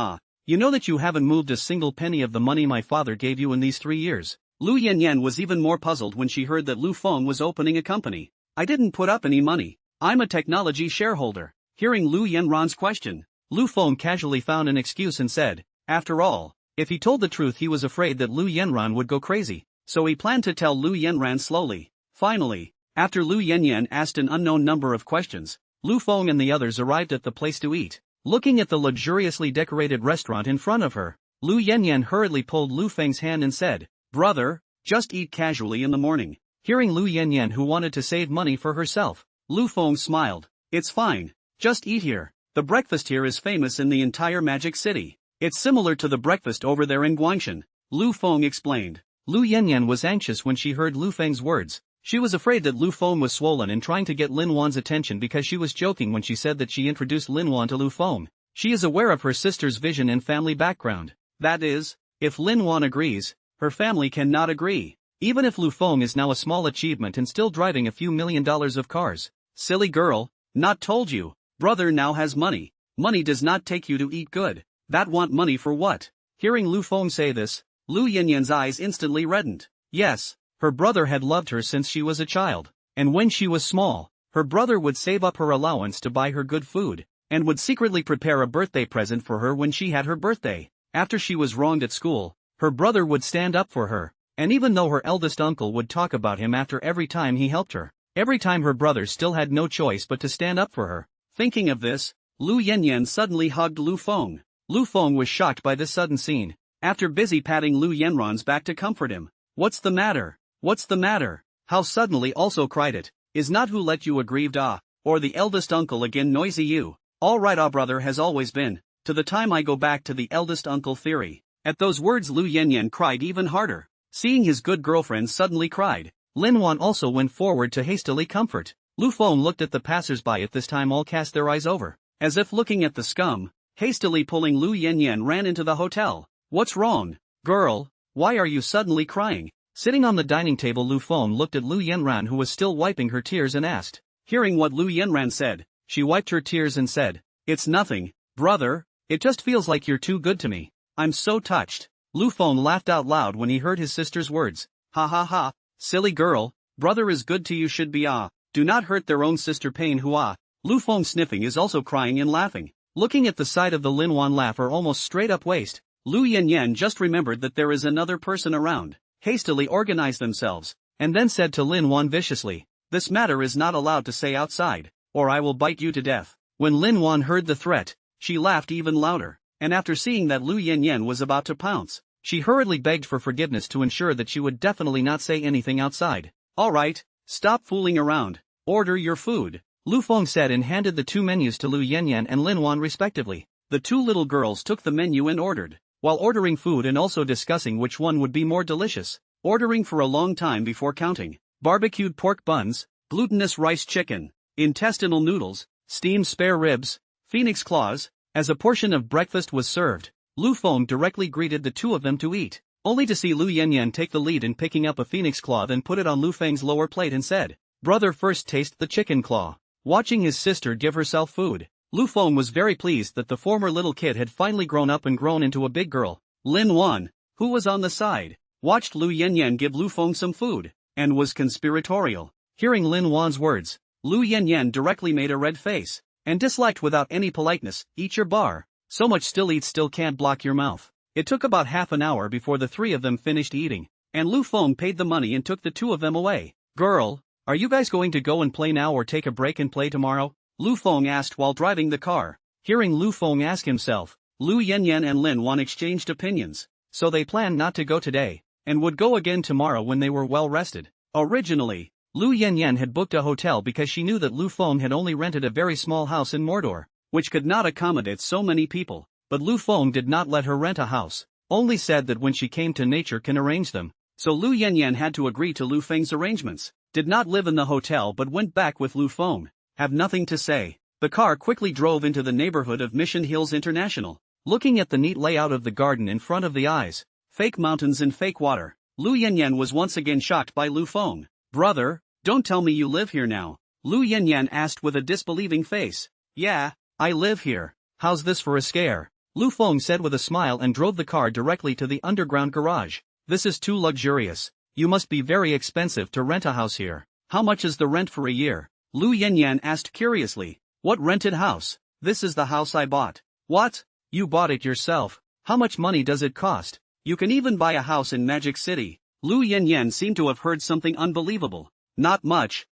You know that you haven't moved a single penny of the money my father gave you in these 3 years. Lu Yanyan was even more puzzled when she heard that Lu Feng was opening a company. I didn't put up any money. I'm a technology shareholder. Hearing Lu Yanran's question, Lu Feng casually found an excuse and said, after all, if he told the truth he was afraid that Lu Yanran would go crazy, so he planned to tell Lu Yanran slowly. Finally, after Lu Yanyan asked an unknown number of questions, Lu Feng and the others arrived at the place to eat. Looking at the luxuriously decorated restaurant in front of her, Lu Yanyan hurriedly pulled Lu Feng's hand and said, brother, just eat casually in the morning. Hearing Lu Yanyan, who wanted to save money for herself, Lu Feng smiled. It's fine, just eat here. The breakfast here is famous in the entire Magic City. It's similar to the breakfast over there in Guangshan, Lu Feng explained. Lu Yanyan was anxious when she heard Lu Feng's words. She was afraid that Lu Feng was swollen and trying to get Lin Wan's attention because she was joking when she said that she introduced Lin Wan to Lu Feng. She is aware of her sister's vision and family background. That is, if Lin Wan agrees, her family cannot agree. Even if Lu Feng is now a small achievement and still driving a few $1 million of cars. Silly girl, not told you. Brother now has money. Money does not take you to eat good. That want money for what? Hearing Lu Feng say this, Lu Yanyan's eyes instantly reddened. Yes, her brother had loved her since she was a child, and when she was small, her brother would save up her allowance to buy her good food, and would secretly prepare a birthday present for her when she had her birthday. After she was wronged at school, her brother would stand up for her, and even though her eldest uncle would talk about him after every time he helped her, every time her brother still had no choice but to stand up for her. Thinking of this, Lu Yanyan suddenly hugged Lu Feng. Lu Feng was shocked by this sudden scene. After busy patting Lu Yanran's back to comfort him. What's the matter? What's the matter? How suddenly also cried it, is not who let you aggrieved or the eldest uncle again noisy you. Alright brother has always been, to the time I go back to the eldest uncle theory. At those words Lu Yanyan cried even harder. Seeing his good girlfriend suddenly cried, Lin Wan also went forward to hastily comfort. Lu Feng looked at the passers-by at this time all cast their eyes over, as if looking at the scum. Hastily pulling Lu Yanyan ran into the hotel. What's wrong, girl? Why are you suddenly crying? Sitting on the dining table Lu Feng looked at Lu Yanran who was still wiping her tears and asked. Hearing what Lu Yanran said, she wiped her tears and said, it's nothing, brother, it just feels like you're too good to me. I'm so touched. Lu Feng laughed out loud when he heard his sister's words. Ha ha ha, silly girl, brother is good to you should be do not hurt their own sister pain hua. Lu Feng sniffing is also crying and laughing. Looking at the side of the Lin Wan laugher almost straight up waist, Lu Yanyan just remembered that there is another person around, hastily organized themselves, and then said to Lin Wan viciously, this matter is not allowed to say outside, or I will bite you to death. When Lin Wan heard the threat, she laughed even louder, and after seeing that Lu Yanyan was about to pounce, she hurriedly begged for forgiveness to ensure that she would definitely not say anything outside. Alright, stop fooling around, order your food, Lu Feng said and handed the two menus to Lu Yanyan and Lin Wan respectively. The two little girls took the menu and ordered, while ordering food and also discussing which one would be more delicious, ordering for a long time before counting. Barbecued pork buns, glutinous rice chicken, intestinal noodles, steamed spare ribs, phoenix claws. As a portion of breakfast was served, Lu Feng directly greeted the two of them to eat, only to see Lu Yanyan take the lead in picking up a phoenix claw and put it on Lu Feng's lower plate and said, brother first taste the chicken claw. Watching his sister give herself food, Lu Feng was very pleased that the former little kid had finally grown up and grown into a big girl. Lin Wan, who was on the side, watched Lu Yanyan give Lu Feng some food, and was conspiratorial. Hearing Lin Wan's words, Lu Yanyan directly made a red face, and disliked without any politeness, eat your bar, so much still eat still can't block your mouth. It took about half an hour before the three of them finished eating, and Lu Feng paid the money and took the two of them away. Girl, are you guys going to go and play now or take a break and play tomorrow? Lu Feng asked while driving the car. Hearing Lu Feng ask himself, Lu Yanyan and Lin Wan exchanged opinions, so they planned not to go today, and would go again tomorrow when they were well rested. Originally, Lu Yanyan had booked a hotel because she knew that Lu Feng had only rented a very small house in Mordor, which could not accommodate so many people, but Lu Feng did not let her rent a house, only said that when she came to nature can arrange them. So Lu Yanyan had to agree to Lu Feng's arrangements, did not live in the hotel but went back with Lu Feng. Have nothing to say. The car quickly drove into the neighborhood of Mission Hills International. Looking at the neat layout of the garden in front of the eyes, fake mountains and fake water, Lu Yanyan was once again shocked by Lu Feng. Brother, don't tell me you live here now, Lu Yanyan asked with a disbelieving face. Yeah, I live here. How's this for a scare? Lu Feng said with a smile and drove the car directly to the underground garage. This is too luxurious. You must be very expensive to rent a house here. How much is the rent for a year? Lu Yanyan asked curiously. What rented house? This is the house I bought. What? You bought it yourself? How much money does it cost? You can even buy a house in Magic City. Lu Yanyan seemed to have heard something unbelievable. Not much,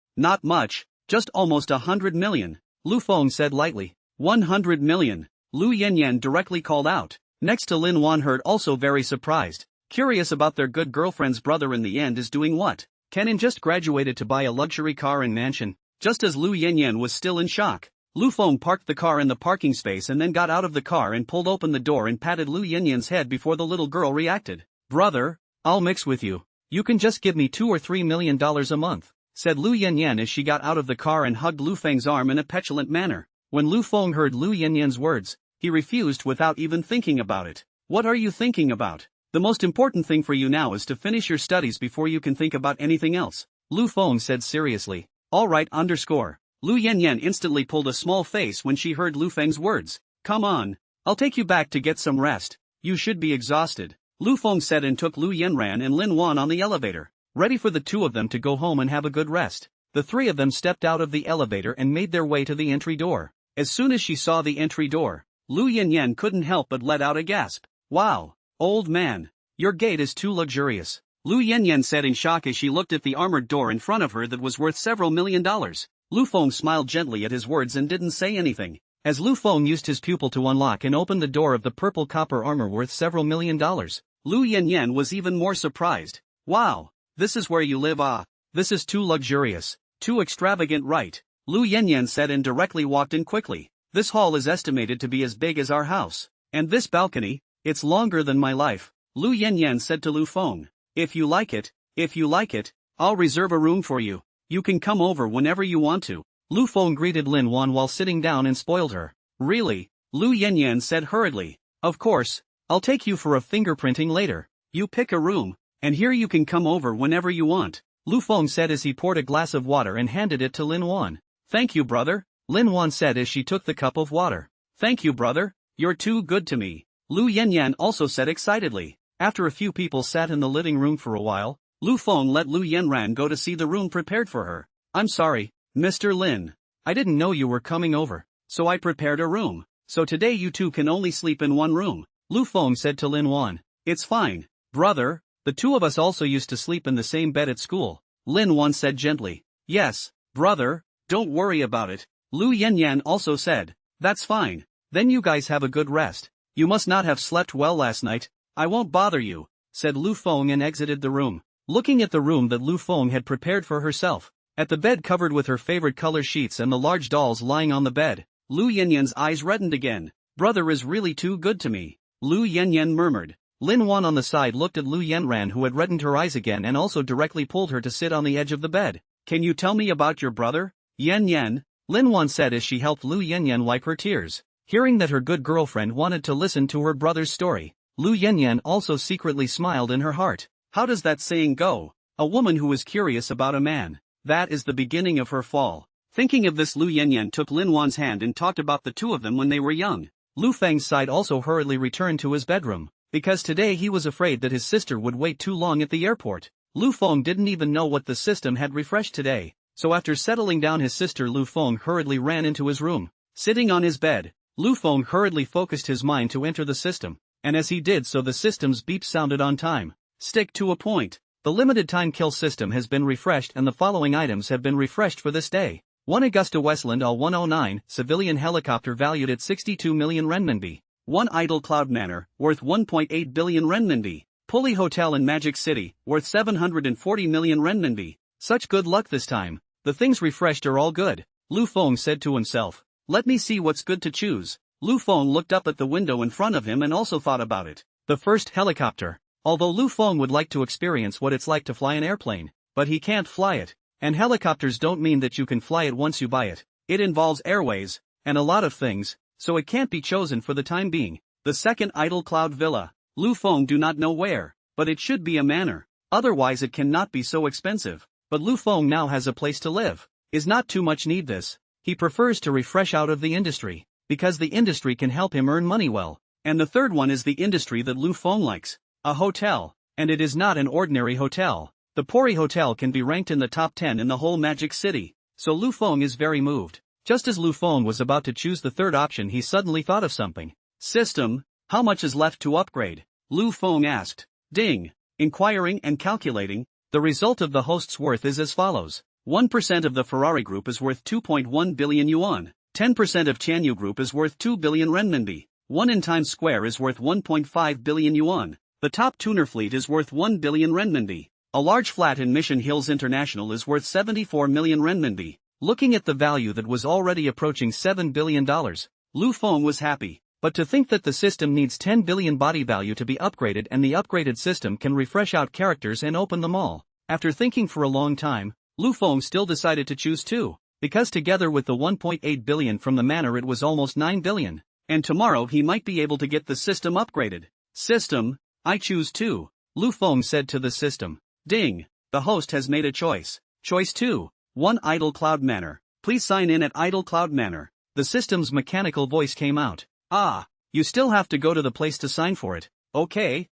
just almost 100 million, Lu Feng said lightly. 100 million, Lu Yanyan directly called out. Next to Lin Wan heard also very surprised, curious about their good girlfriend's brother in the end is doing what? Canon just graduated to buy a luxury car and mansion. Just as Lu Yanyan was still in shock, Lu Feng parked the car in the parking space and then got out of the car and pulled open the door and patted Lu Yanyan's head before the little girl reacted. Brother, I'll mix with you. You can just give me $2 or $3 million a month, said Lu Yanyan as she got out of the car and hugged Lu Feng's arm in a petulant manner. When Lu Feng heard Lu Yanyan's words, he refused without even thinking about it. What are you thinking about? The most important thing for you now is to finish your studies before you can think about anything else, Lu Feng said seriously. Alright. Lu Yanyan instantly pulled a small face when she heard Lu Feng's words. Come on, I'll take you back to get some rest. You should be exhausted, Lu Feng said and took Lu Yanran and Lin Wan on the elevator, ready for the two of them to go home and have a good rest. The three of them stepped out of the elevator and made their way to the entry door. As soon as she saw the entry door, Lu Yanyan couldn't help but let out a gasp. Wow, old man, your gate is too luxurious, Lu Yanyan said in shock as she looked at the armored door in front of her that was worth several $1 million. Lu Feng smiled gently at his words and didn't say anything, as Lu Feng used his pupil to unlock and open the door of the purple copper armor worth several $1 million. Lu Yanyan was even more surprised. Wow, this is where you live? This is too luxurious, too extravagant, right? Lu Yanyan said and directly walked in quickly. This hall is estimated to be as big as our house. And this balcony, it's longer than my life. Lu Yanyan said to Lu Feng. If you like it, I'll reserve a room for you. You can come over whenever you want to. Lu Feng greeted Lin Wan while sitting down and spoiled her. Really? Lu Yanyan said hurriedly. Of course, I'll take you for a fingerprinting later. You pick a room, and here you can come over whenever you want. Lu Feng said as he poured a glass of water and handed it to Lin Wan. Thank you, brother, Lin Wan said as she took the cup of water. Thank you, brother, you're too good to me, Lu Yanyan also said excitedly. After a few people sat in the living room for a while, Lu Feng let Lu Yanran go to see the room prepared for her. I'm sorry, Mr. Lin. I didn't know you were coming over, so I prepared a room. So today you two can only sleep in one room, Lu Feng said to Lin Wan. It's fine, brother, the two of us also used to sleep in the same bed at school, Lin Wan said gently. Yes, brother, don't worry about it, Lu Yanyan also said. That's fine, then you guys have a good rest. You must not have slept well last night. I won't bother you, said Lu Feng and exited the room. Looking at the room that Lu Feng had prepared for herself, at the bed covered with her favorite color sheets and the large dolls lying on the bed, Lu Yanyan's eyes reddened again. Brother is really too good to me, Lu Yanyan murmured. Lin Wan on the side looked at Lu Yanran, who had reddened her eyes again and also directly pulled her to sit on the edge of the bed. Can you tell me about your brother, Yan? Lin Wan said as she helped Lu Yanyan wipe her tears. Hearing that her good girlfriend wanted to listen to her brother's story, Lu Yanyan also secretly smiled in her heart. How does that saying go? A woman who is curious about a man, that is the beginning of her fall. Thinking of this, Lu Yanyan took Lin Wan's hand and talked about the two of them when they were young. Lu Feng's side also hurriedly returned to his bedroom, because today he was afraid that his sister would wait too long at the airport. Lu Feng didn't even know what the system had refreshed today, so after settling down his sister, Lu Feng hurriedly ran into his room. Sitting on his bed, Lu Feng hurriedly focused his mind to enter the system, and as he did so the system's beep sounded on time. Stick to a point. The limited time kill system has been refreshed and the following items have been refreshed for this day. 1 Augusta Westland AL-109, civilian helicopter valued at 62 million renminbi. 1 Idle Cloud Manor, worth 1.8 billion renminbi. Pulley Hotel in Magic City, worth 740 million renminbi. Such good luck this time. The things refreshed are all good, Lu Feng said to himself. Let me see what's good to choose. Lu Feng looked up at the window in front of him and also thought about it. The first helicopter. Although Lu Feng would like to experience what it's like to fly an airplane, but he can't fly it. And helicopters don't mean that you can fly it once you buy it. It involves airways, and a lot of things, so it can't be chosen for the time being. The second Idle Cloud Villa. Lu Feng do not know where, but it should be a manor. Otherwise it cannot be so expensive. But Lu Feng now has a place to live. Is not too much need this. He prefers to refresh out of the industry, because the industry can help him earn money well. And the third one is the industry that Lu Feng likes. A hotel. And it is not an ordinary hotel. The Pori Hotel can be ranked in the top 10 in the whole Magic City. So Lu Feng is very moved. Just as Lu Feng was about to choose the third option, he suddenly thought of something. System, how much is left to upgrade? Lu Feng asked. Ding. Inquiring and calculating, the result of the host's worth is as follows. 1% of the Ferrari Group is worth 2.1 billion yuan. 10% of Chanyu Group is worth 2 billion renminbi. 1 in Times Square is worth 1.5 billion yuan. The top tuner fleet is worth 1 billion renminbi. A large flat in Mission Hills International is worth 74 million renminbi. Looking at the value that was already approaching $7 billion, Lu Feng was happy. But to think that the system needs 10 billion body value to be upgraded, and the upgraded system can refresh out characters and open them all. After thinking for a long time, Lu Feng still decided to choose 2, because together with the 1.8 billion from the manor it was almost 9 billion. And tomorrow he might be able to get the system upgraded. System, I choose 2, Lu Feng said to the system. Ding, the host has made a choice. Choice 2, 1 Idle Cloud Manor. Please sign in at Idle Cloud Manor. The system's mechanical voice came out. Ah, you still have to go to the place to sign for it. Okay,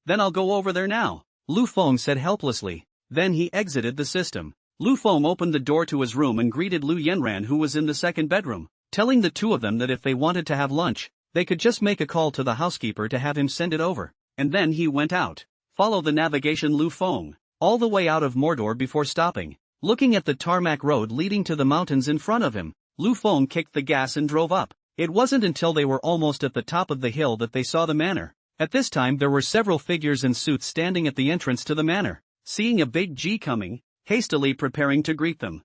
then I'll go over there now, Lu Feng said helplessly. Then he exited the system. Lu Feng opened the door to his room and greeted Lu Yanran, who was in the second bedroom, telling the two of them that if they wanted to have lunch, they could just make a call to the housekeeper to have him send it over. And then he went out. Follow the navigation Lu Feng, all the way out of Mordor before stopping. Looking at the tarmac road leading to the mountains in front of him, Lu Feng kicked the gas and drove up. It wasn't until they were almost at the top of the hill that they saw the manor. At this time there were several figures in suits standing at the entrance to the manor. Seeing a big G coming, hastily preparing to greet them.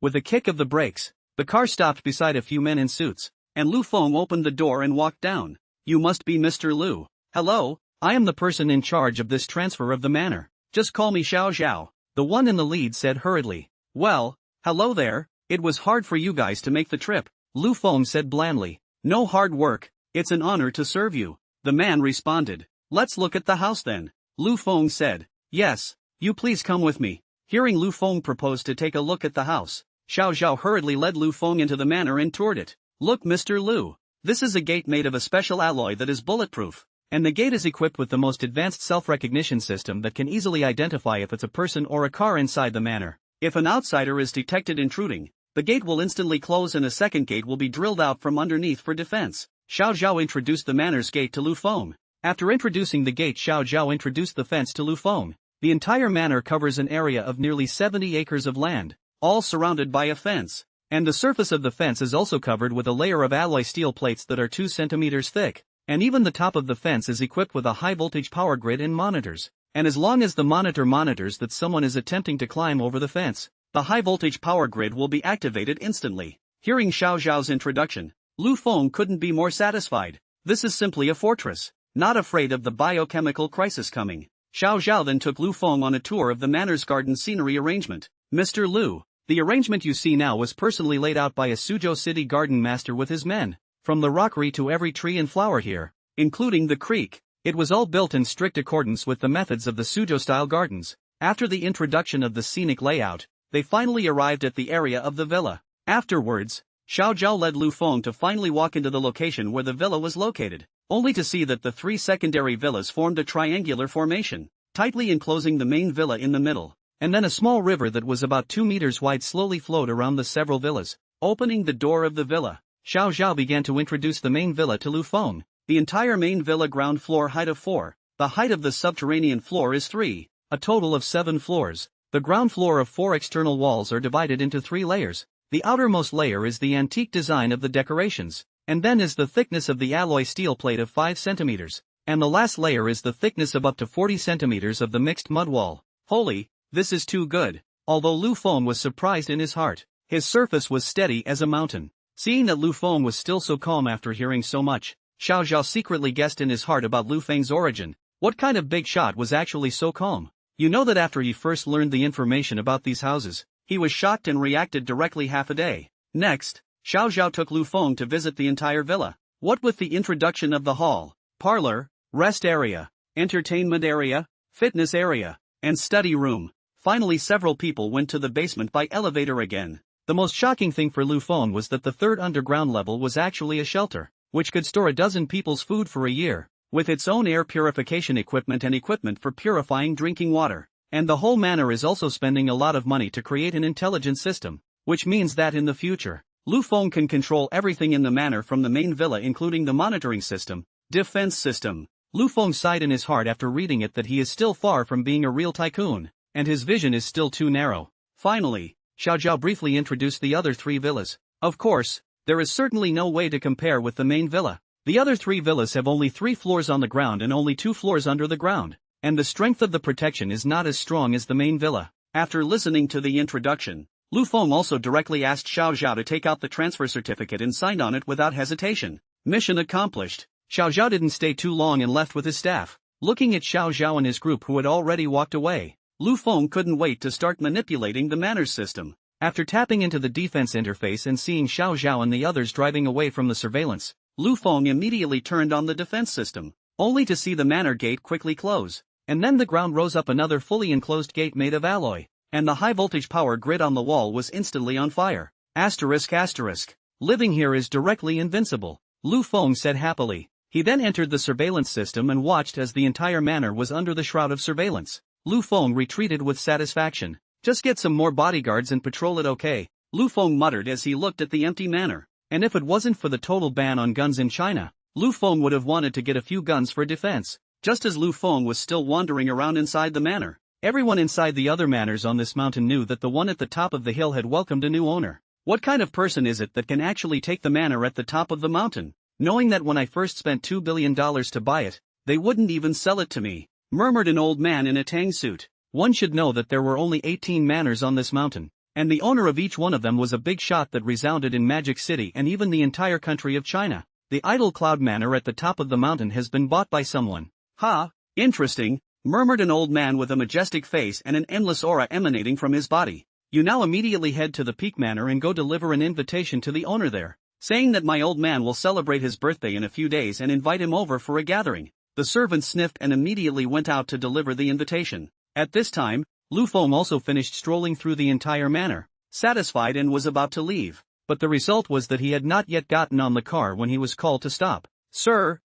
With a kick of the brakes, the car stopped beside a few men in suits, and Lu Feng opened the door and walked down. You must be Mr. Lu. Hello, I am the person in charge of this transfer of the manor. Just call me Xiao Xiao, the one in the lead said hurriedly. Well, hello there, it was hard for you guys to make the trip, Lu Feng said blandly. No hard work, it's an honor to serve you, the man responded. Let's look at the house then, Lu Feng said. Yes, you please come with me. Hearing Lu Feng propose to take a look at the house, Xiao Xiao hurriedly led Lu Feng into the manor and toured it. Look Mr. Lu, this is a gate made of a special alloy that is bulletproof, and the gate is equipped with the most advanced self-recognition system that can easily identify if it's a person or a car inside the manor. If an outsider is detected intruding, the gate will instantly close and a second gate will be drilled out from underneath for defense. Xiao Zhao introduced the manor's gate to Lu Feng. After introducing the gate, Xiao Zhao introduced the fence to Lu Feng. The entire manor covers an area of nearly 70 acres of land, all surrounded by a fence, and the surface of the fence is also covered with a layer of alloy steel plates that are 2 centimeters thick, and even the top of the fence is equipped with a high-voltage power grid and monitors. And as long as the monitor monitors that someone is attempting to climb over the fence, the high-voltage power grid will be activated instantly. Hearing Xiao Zhao's introduction, Lu Feng couldn't be more satisfied. This is simply a fortress, not afraid of the biochemical crisis coming. Xiao Zhao then took Lu Feng on a tour of the manor's garden scenery arrangement. Mr. Lu, the arrangement you see now was personally laid out by a Suzhou city garden master with his men. From the rockery to every tree and flower here, including the creek, it was all built in strict accordance with the methods of the Suzhou-style gardens. After the introduction of the scenic layout, they finally arrived at the area of the villa. Afterwards, Xiao Zhao led Lu Feng to finally walk into the location where the villa was located, only to see that the 3 secondary villas formed a triangular formation, tightly enclosing the main villa in the middle, and then a small river that was about 2 meters wide slowly flowed around the several villas. Opening the door of the villa, Xiao Zhao began to introduce the main villa to Lu Feng. The entire main villa ground floor height of 4, the height of the subterranean floor is 3, a total of 7 floors. The ground floor of 4 external walls are divided into 3 layers. The outermost layer is the antique design of the decorations, and then is the thickness of the alloy steel plate of 5 centimeters, and the last layer is the thickness of up to 40 centimeters of the mixed mud wall. Holy, this is too good. Although Lu Feng was surprised in his heart, his surface was steady as a mountain. Seeing that Lu Feng was still so calm after hearing so much, Xiao Zhao secretly guessed in his heart about Lu Feng's origin. What kind of big shot was actually so calm? You know that after he first learned the information about these houses, he was shocked and reacted directly half a day. Next, Xiao Zhao took Lu Feng to visit the entire villa. What with the introduction of the hall, parlor, rest area, entertainment area, fitness area, and study room, finally several people went to the basement by elevator again. The most shocking thing for Lu Feng was that the 3rd underground level was actually a shelter, which could store a dozen people's food for a year, with its own air purification equipment and equipment for purifying drinking water. And the whole manor is also spending a lot of money to create an intelligent system, which means that in the future, Lu Feng can control everything in the manor from the main villa including the monitoring system, defense system. Lu Feng sighed in his heart after reading it that he is still far from being a real tycoon, and his vision is still too narrow. Finally, Xiao Zhao briefly introduced the other 3 villas. Of course, there is certainly no way to compare with the main villa. The other 3 villas have only 3 floors on the ground and only 2 floors under the ground, and the strength of the protection is not as strong as the main villa. After listening to the introduction, Lu Feng also directly asked Xiao Zhao to take out the transfer certificate and signed on it without hesitation. Mission accomplished. Xiao Zhao didn't stay too long and left with his staff. Looking at Xiao Zhao and his group who had already walked away, Lu Feng couldn't wait to start manipulating the manor's system. After tapping into the defense interface and seeing Xiao Zhao and the others driving away from the surveillance, Lu Feng immediately turned on the defense system, only to see the manor gate quickly close, and then the ground rose up another fully enclosed gate made of alloy, and the high-voltage power grid on the wall was instantly on fire. Asterisk asterisk. Living here is directly invincible, Lu Feng said happily. He then entered the surveillance system and watched as the entire manor was under the shroud of surveillance. Lu Feng retreated with satisfaction. Just get some more bodyguards and patrol it, okay? Lu Feng muttered as he looked at the empty manor. And if it wasn't for the total ban on guns in China, Lu Feng would have wanted to get a few guns for defense. Just as Lu Feng was still wandering around inside the manor, everyone inside the other manors on this mountain knew that the one at the top of the hill had welcomed a new owner. What kind of person is it that can actually take the manor at the top of the mountain? Knowing that when I first spent $2 billion to buy it, they wouldn't even sell it to me, murmured an old man in a tang suit. One should know that there were only 18 manors on this mountain, and the owner of each one of them was a big shot that resounded in Magic City and even the entire country of China. The idle Cloud Manor at the top of the mountain has been bought by someone. Ha, interesting, murmured an old man with a majestic face and an endless aura emanating from his body. You now immediately head to the Peak Manor and go deliver an invitation to the owner there, saying that my old man will celebrate his birthday in a few days and invite him over for a gathering. The servant sniffed and immediately went out to deliver the invitation. At this time, Lu Feng also finished strolling through the entire manor, satisfied, and was about to leave, but the result was that he had not yet gotten on the car when he was called to stop. Sir,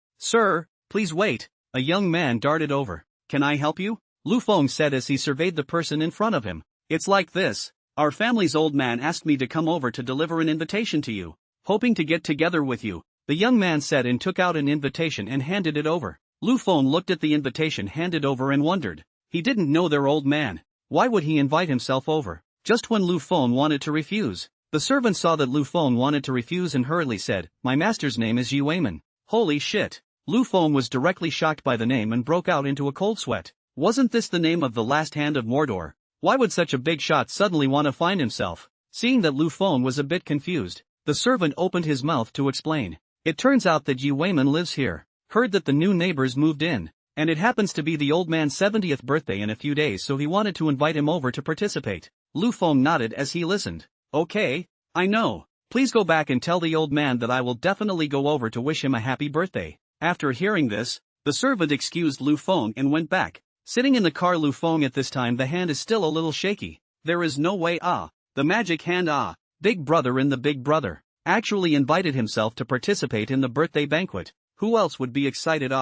please wait. A young man darted over. Can I help you? Lu Feng said as he surveyed the person in front of him. It's like this. Our family's old man asked me to come over to deliver an invitation to you, hoping to get together with you, the young man said, and took out an invitation and handed it over. Lu Feng looked at the invitation handed over and wondered. He didn't know their old man. Why would he invite himself over? Just when Lu Feng wanted to refuse. The servant saw that Lu Feng wanted to refuse and hurriedly said, My master's name is Yi Weiman. Holy shit. Lu Feng was directly shocked by the name and broke out into a cold sweat. Wasn't this the name of the last hand of Mordor? Why would such a big shot suddenly want to find himself? Seeing that Lu Feng was a bit confused, the servant opened his mouth to explain. It turns out that Yi Weiman lives here. Heard that the new neighbors moved in, and it happens to be the old man's 70th birthday in a few days, so he wanted to invite him over to participate. Lu Feng nodded as he listened. Okay, I know. Please go back and tell the old man that I will definitely go over to wish him a happy birthday. After hearing this, the servant excused Lu Feng and went back. Sitting in the car, Lu Feng at this time, the hand is still a little shaky. There is no way the magic hand Big Brother in the Big Brother actually invited himself to participate in the birthday banquet. Who else would be excited?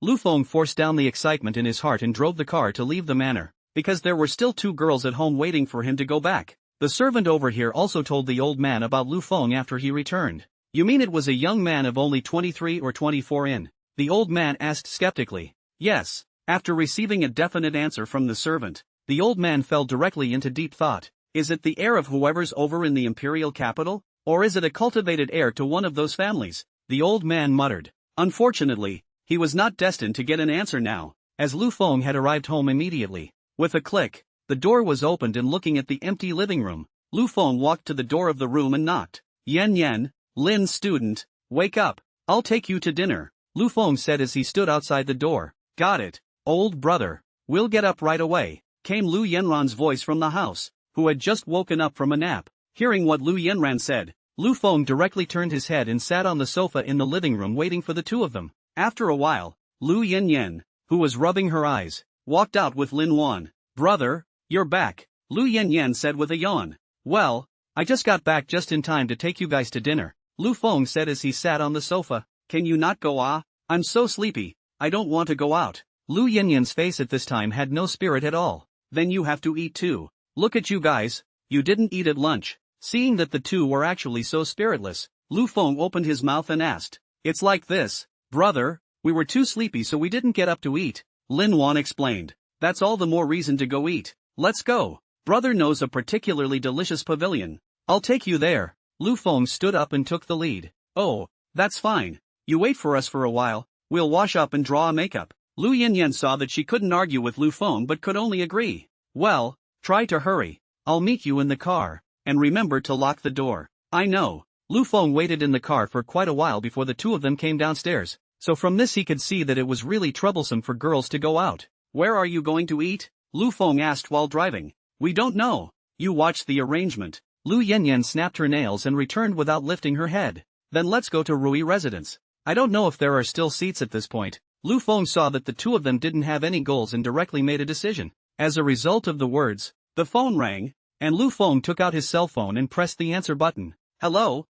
Lu Feng forced down the excitement in his heart and drove the car to leave the manor, because there were still 2 girls at home waiting for him to go back. The servant over here also told the old man about Lu Feng after he returned. You mean it was a young man of only 23 or 24 in? The old man asked skeptically. Yes. After receiving a definite answer from the servant, the old man fell directly into deep thought. Is it the heir of whoever's over in the imperial capital? Or is it a cultivated heir to one of those families? The old man muttered. Unfortunately, he was not destined to get an answer now, as Lu Feng had arrived home immediately. With a click, the door was opened, and looking at the empty living room, Lu Feng walked to the door of the room and knocked. Yen, Lin's student, wake up. I'll take you to dinner, Lu Feng said as he stood outside the door. Got it, old brother. We'll get up right away, came Lu Yenran's voice from the house, who had just woken up from a nap. Hearing what Lu Yenran said, Lu Feng directly turned his head and sat on the sofa in the living room waiting for the 2 of them. After a while, Lu Yen, who was rubbing her eyes, walked out with Lin Wan. Brother, you're back, Lu Yen said with a yawn. Well, I just got back just in time to take you guys to dinner, Lu Feng said as he sat on the sofa. Can you not go? I'm so sleepy, I don't want to go out. Lu Yen's face at this time had no spirit at all. Then you have to eat too. Look at you guys, you didn't eat at lunch. Seeing that the 2 were actually so spiritless, Lu Feng opened his mouth and asked. It's like this, brother, we were too sleepy so we didn't get up to eat, Lin Wan explained. That's all the more reason to go eat. Let's go. Brother knows a particularly delicious pavilion. I'll take you there. Lu Feng stood up and took the lead. Oh, that's fine. You wait for us for a while, we'll wash up and draw a makeup. Lu Yen saw that she couldn't argue with Lu Feng but could only agree. Well, try to hurry. I'll meet you in the car, and remember to lock the door. I know. Lu Feng waited in the car for quite a while before the 2 of them came downstairs, so from this he could see that it was really troublesome for girls to go out. Where are you going to eat? Lu Feng asked while driving. We don't know. You watch the arrangement. Lu Yen snapped her nails and returned without lifting her head. Then let's go to Rui residence. I don't know if there are still seats at this point. Lu Feng saw that the 2 of them didn't have any goals and directly made a decision. As a result of the words, the phone rang, and Lu Feng took out his cell phone and pressed the answer button. Hello,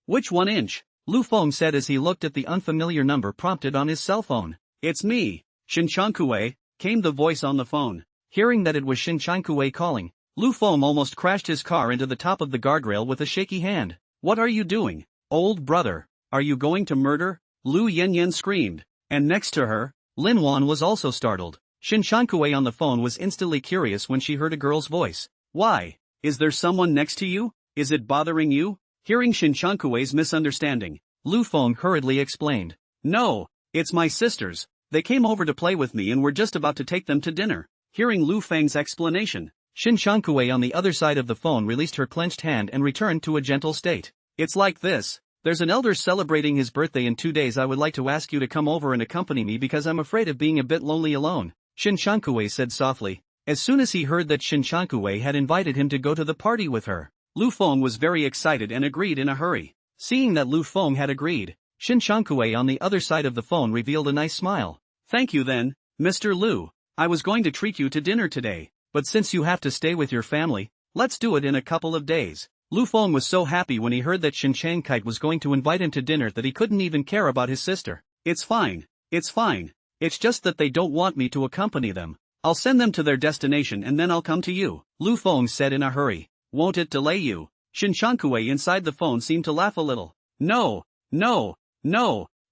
which 1 inch? Lu Feng said as he looked at the unfamiliar number prompted on his cell phone. It's me, Shinchankuei, came the voice on the phone. Hearing that it was Shinchankuei calling, Lu Feng almost crashed his car into the top of the guardrail with a shaky hand. What are you doing, old brother? Are you going to murder? Lu Yen screamed, and next to her, Lin Wan was also startled. Shinchankuei on the phone was instantly curious when she heard a girl's voice. Why? Is there someone next to you? Is it bothering you? Hearing Shinchankuei's misunderstanding, Lu Feng hurriedly explained. No, it's my sisters. They came over to play with me and we're just about to take them to dinner. Hearing Lu Feng's explanation, Shin Shankue on the other side of the phone released her clenched hand and returned to a gentle state. It's like this. There's an elder celebrating his birthday in 2 days. I would like to ask you to come over and accompany me because I'm afraid of being a bit lonely alone, Shin Shankue said softly. As soon as he heard that Shin Shankue had invited him to go to the party with her, Lu Feng was very excited and agreed in a hurry. Seeing that Lu Feng had agreed, Shin Shankue on the other side of the phone revealed a nice smile. Thank you then, Mr. Lu. I was going to treat you to dinner today, but since you have to stay with your family, let's do it in a couple of days. Lu Feng was so happy when he heard that Shin Changkite was going to invite him to dinner that he couldn't even care about his sister. It's fine. It's just that they don't want me to accompany them. I'll send them to their destination and then I'll come to you, Lu Feng said in a hurry. Won't it delay you? Shin Shankue inside the phone seemed to laugh a little. No.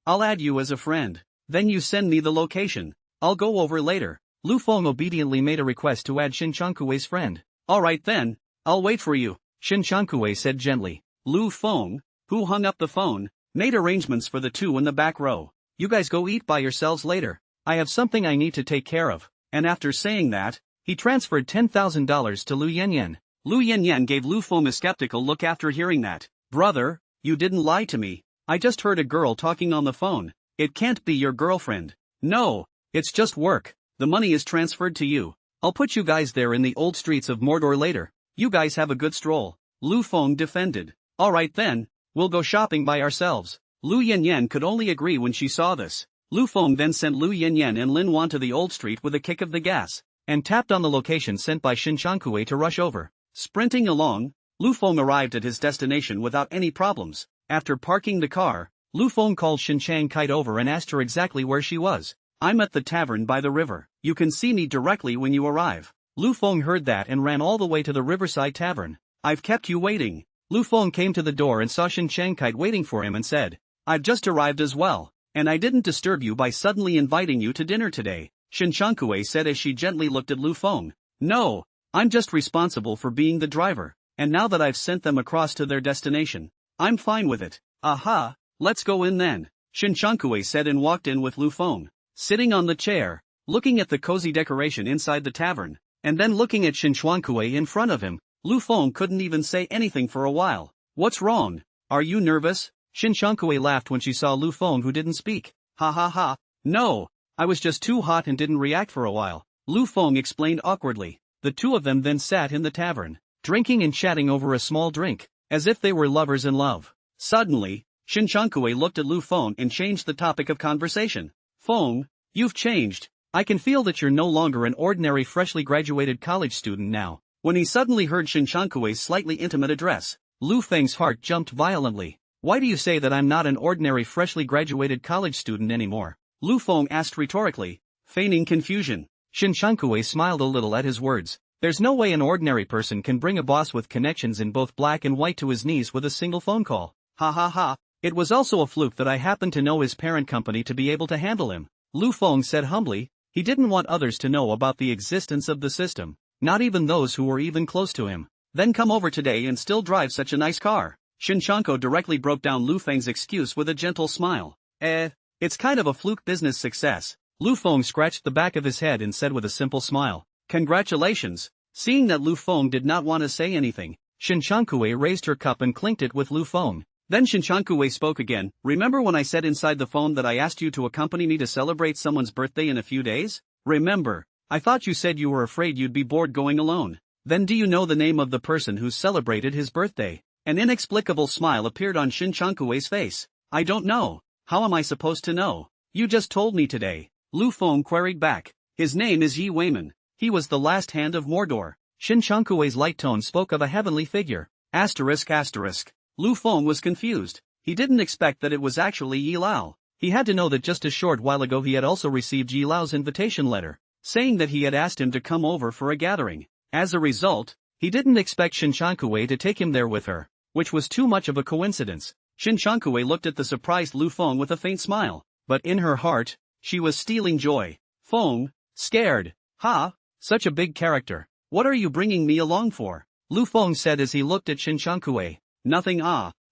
I'll add you as a friend. Then you send me the location. I'll go over later. Lu Feng obediently made a request to add Shin Shankue's friend. Alright then, I'll wait for you, Shin Shankue said gently. Lu Feng, who hung up the phone, made arrangements for the two in the back row. You guys go eat by yourselves later. I have something I need to take care of. And after saying that, he transferred $10,000 to Lu Yanyan. Lu Yanyan gave Lu Feng a skeptical look after hearing that. Brother, you didn't lie to me. I just heard a girl talking on the phone. It can't be your girlfriend. No, it's just work. The money is transferred to you. I'll put you guys there in the old streets of Mordor later. You guys have a good stroll. Lu Feng defended. Alright then, we'll go shopping by ourselves. Lu Yanyan could only agree when she saw this. Lu Feng then sent Lu Yanyan and Lin Wan to the old street with a kick of the gas, and tapped on the location sent by Shin Shankue to rush over. Sprinting along, Lu Feng arrived at his destination without any problems. After parking the car, Lu Feng called Shin Changkite over and asked her exactly where she was. I'm at the tavern by the river. You can see me directly when you arrive. Lu Feng heard that and ran all the way to the riverside tavern. I've kept you waiting. Lu Feng came to the door and saw Shin Changkite waiting for him and said, I've just arrived as well. And I didn't disturb you by suddenly inviting you to dinner today, Shin Shankue said as she gently looked at Lu Feng. No, I'm just responsible for being the driver, and now that I've sent them across to their destination, I'm fine with it. Aha, let's go in then, Shin Shankue said and walked in with Lu Feng. Sitting on the chair, looking at the cozy decoration inside the tavern, and then looking at Shin Shankue in front of him, Lu Feng couldn't even say anything for a while. What's wrong? Are you nervous? Shin Shankue laughed when she saw Lu Feng who didn't speak. Ha ha ha. No, I was just too hot and didn't react for a while, Lu Feng explained awkwardly. The two of them then sat in the tavern, drinking and chatting over a small drink, as if they were lovers in love. Suddenly, Shin Shankue looked at Lu Feng and changed the topic of conversation. Feng, you've changed. I can feel that you're no longer an ordinary freshly graduated college student now. When he suddenly heard Shin Shankue's slightly intimate address, Lu Feng's heart jumped violently. Why do you say that I'm not an ordinary freshly graduated college student anymore? Lu Feng asked rhetorically, feigning confusion. Shin Shankue smiled a little at his words. There's no way an ordinary person can bring a boss with connections in both black and white to his knees with a single phone call. Ha ha ha. It was also a fluke that I happened to know his parent company to be able to handle him, Lu Feng said humbly. He didn't want others to know about the existence of the system, not even those who were even close to him. Then come over today and still drive such a nice car. Shin Shanko directly broke down Lu Feng's excuse with a gentle smile. It's kind of a fluke business success. Lu Feng scratched the back of his head and said with a simple smile, Congratulations. Seeing that Lu Feng did not want to say anything, Shin Shankue raised her cup and clinked it with Lu Feng. Then Shin Shankue spoke again. Remember when I said inside the phone that I asked you to accompany me to celebrate someone's birthday in a few days? Remember, I thought you said you were afraid you'd be bored going alone. Then do you know the name of the person who celebrated his birthday? An inexplicable smile appeared on Shin Shankue's face. I don't know. How am I supposed to know? You just told me today. Lu Feng queried back. His name is Yi Weiman. He was the last hand of Mordor. Shin Shankue's light tone spoke of a heavenly figure. Asterisk. Lu Feng was confused. He didn't expect that it was actually Yi Lao. He had to know that just a short while ago he had also received Yi Lao's invitation letter, saying that he had asked him to come over for a gathering. As a result, he didn't expect Shin Shankue to take him there with her, which was too much of a coincidence. Shin Shankue looked at the surprised Lu Feng with a faint smile, but in her heart, she was stealing joy. Feng, scared. Ha, such a big character. What are you bringing me along for? Lu Feng said as he looked at Shin Shankue. Nothing.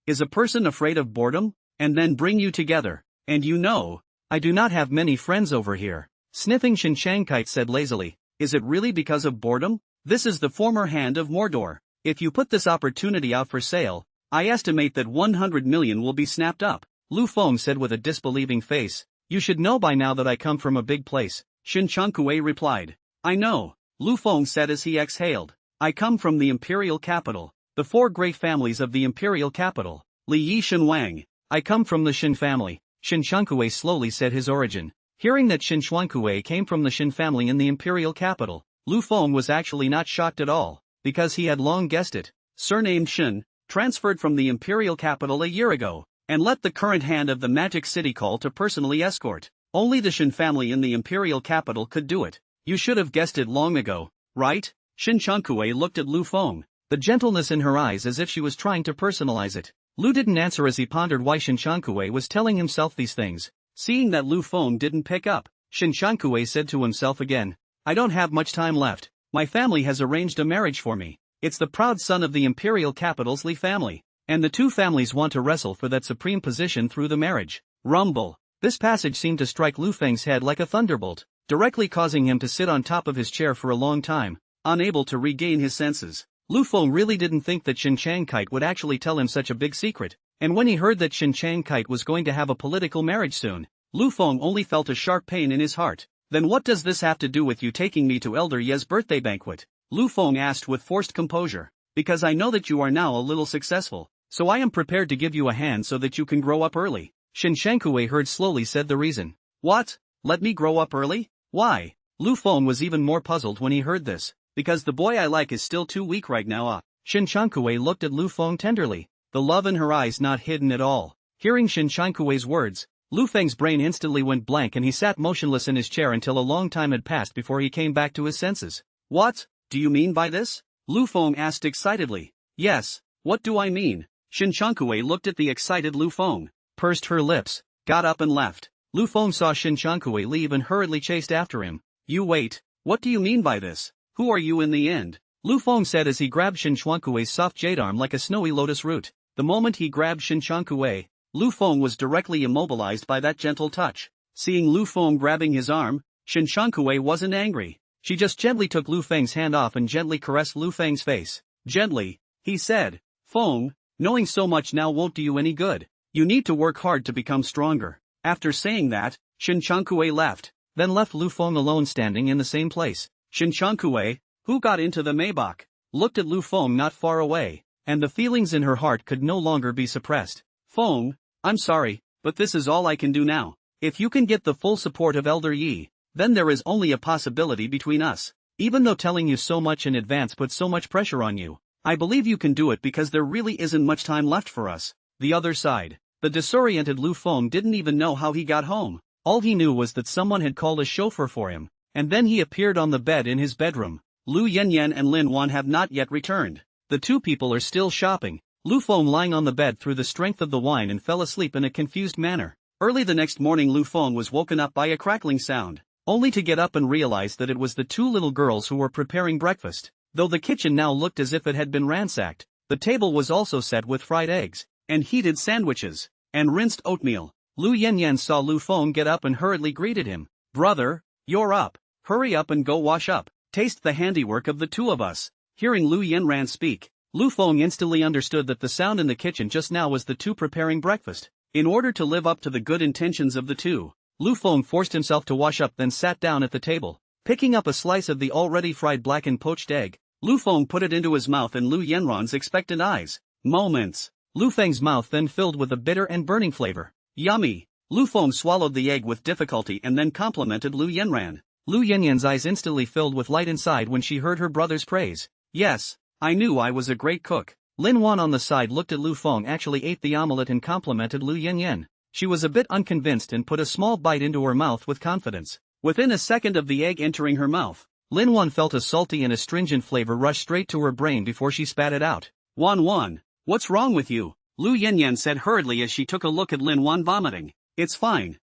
Is a person afraid of boredom? And then bring you together. And you know, I do not have many friends over here. Sniffing Shin Shankite said lazily. Is it really because of boredom? This is the former hand of Mordor. If you put this opportunity out for sale, I estimate that 100 million will be snapped up. Lu Feng said with a disbelieving face. You should know by now that I come from a big place. Shin Changkui replied. I know, Lu Feng said as he exhaled. I come from the imperial capital. The four great families of the imperial capital. Li Yi Shen Wang. I come from the Shin family. Shin Changkui slowly said his origin. Hearing that Shin Changkui came from the Shin family in the imperial capital, Lu Feng was actually not shocked at all, because he had long guessed it. Surnamed Shin, transferred from the imperial capital a year ago, and let the current hand of the magic city call to personally escort. Only the Shin family in the imperial capital could do it. You should have guessed it long ago, right? Shin Changkui looked at Lu Feng, the gentleness in her eyes as if she was trying to personalize it. Lu didn't answer as he pondered why Shin Changkui was telling himself these things. Seeing that Lu Feng didn't pick up, Shin Changkui said to himself again, I don't have much time left. My family has arranged a marriage for me. It's the proud son of the imperial capital's Li family, and the two families want to wrestle for that supreme position through the marriage. Rumble. This passage seemed to strike Lu Feng's head like a thunderbolt, directly causing him to sit on top of his chair for a long time, unable to regain his senses. Lu Feng really didn't think that Shin Changkite would actually tell him such a big secret, and when he heard that Shin Changkite was going to have a political marriage soon, Lu Feng only felt a sharp pain in his heart. Then what does this have to do with you taking me to Elder Ye's birthday banquet? Lu Feng asked with forced composure. Because I know that you are now a little successful, so I am prepared to give you a hand so that you can grow up early. Shin Changkui heard slowly said the reason. What? Let me grow up early? Why? Lu Feng was even more puzzled when he heard this. Because the boy I like is still too weak right now. Shin Changkui looked at Lu Feng tenderly, the love in her eyes not hidden at all. Hearing Shin Changkui's words, Lu Feng's brain instantly went blank and he sat motionless in his chair until a long time had passed before he came back to his senses. What do you mean by this? Lu Feng asked excitedly. Yes, what do I mean? Shin Changkui looked at the excited Lu Feng, pursed her lips, got up and left. Lu Feng saw Shin Changkui leave and hurriedly chased after him. You wait, what do you mean by this? Who are you in the end? Lu Feng said as he grabbed Shin Changkui's soft jade arm like a snowy lotus root. The moment he grabbed Shin Changkui, Lu Feng was directly immobilized by that gentle touch. Seeing Lu Feng grabbing his arm, Shin Changkui wasn't angry. She just gently took Lu Feng's hand off and gently caressed Lu Feng's face. Gently, he said, Feng, knowing so much now won't do you any good. You need to work hard to become stronger. After saying that, Shin Changkui left, then left Lu Feng alone standing in the same place. Shin Changkui, who got into the Maybach, looked at Lu Feng not far away, and the feelings in her heart could no longer be suppressed. Feng, I'm sorry, but this is all I can do now. If you can get the full support of Elder Yi, then there is only a possibility between us. Even though telling you so much in advance puts so much pressure on you, I believe you can do it because there really isn't much time left for us. The other side. The disoriented Lu Feng didn't even know how he got home. All he knew was that someone had called a chauffeur for him, and then he appeared on the bed in his bedroom. Lu Yanyan and Lin Wan have not yet returned. The two people are still shopping. Lu Feng lying on the bed through the strength of the wine and fell asleep in a confused manner. Early the next morning Lu Feng was woken up by a crackling sound, only to get up and realize that it was the two little girls who were preparing breakfast. Though the kitchen now looked as if it had been ransacked, the table was also set with fried eggs, and heated sandwiches, and rinsed oatmeal. Lu Yanyan saw Lu Feng get up and hurriedly greeted him. Brother, you're up. Hurry up and go wash up. Taste the handiwork of the two of us. Hearing Lu Yanran speak, Lu Feng instantly understood that the sound in the kitchen just now was the two preparing breakfast. In order to live up to the good intentions of the two, Lu Feng forced himself to wash up then sat down at the table. Picking up a slice of the already fried blackened poached egg, Lu Feng put it into his mouth in Lu Yanran's expectant eyes. Moments. Lu Feng's mouth then filled with a bitter and burning flavor. Yummy. Lu Feng swallowed the egg with difficulty and then complimented Lu Yanran. Lu Yanyan's eyes instantly filled with light inside when she heard her brother's praise. Yes, I knew I was a great cook. Lin Wan on the side looked at Lu Feng actually ate the omelette and complimented Lu Yanyan. She was a bit unconvinced and put a small bite into her mouth with confidence. Within a second of the egg entering her mouth, Lin Wan felt a salty and astringent flavor rush straight to her brain before she spat it out. Wan, what's wrong with you? Lu Yanyan said hurriedly as she took a look at Lin Wan vomiting. It's fine.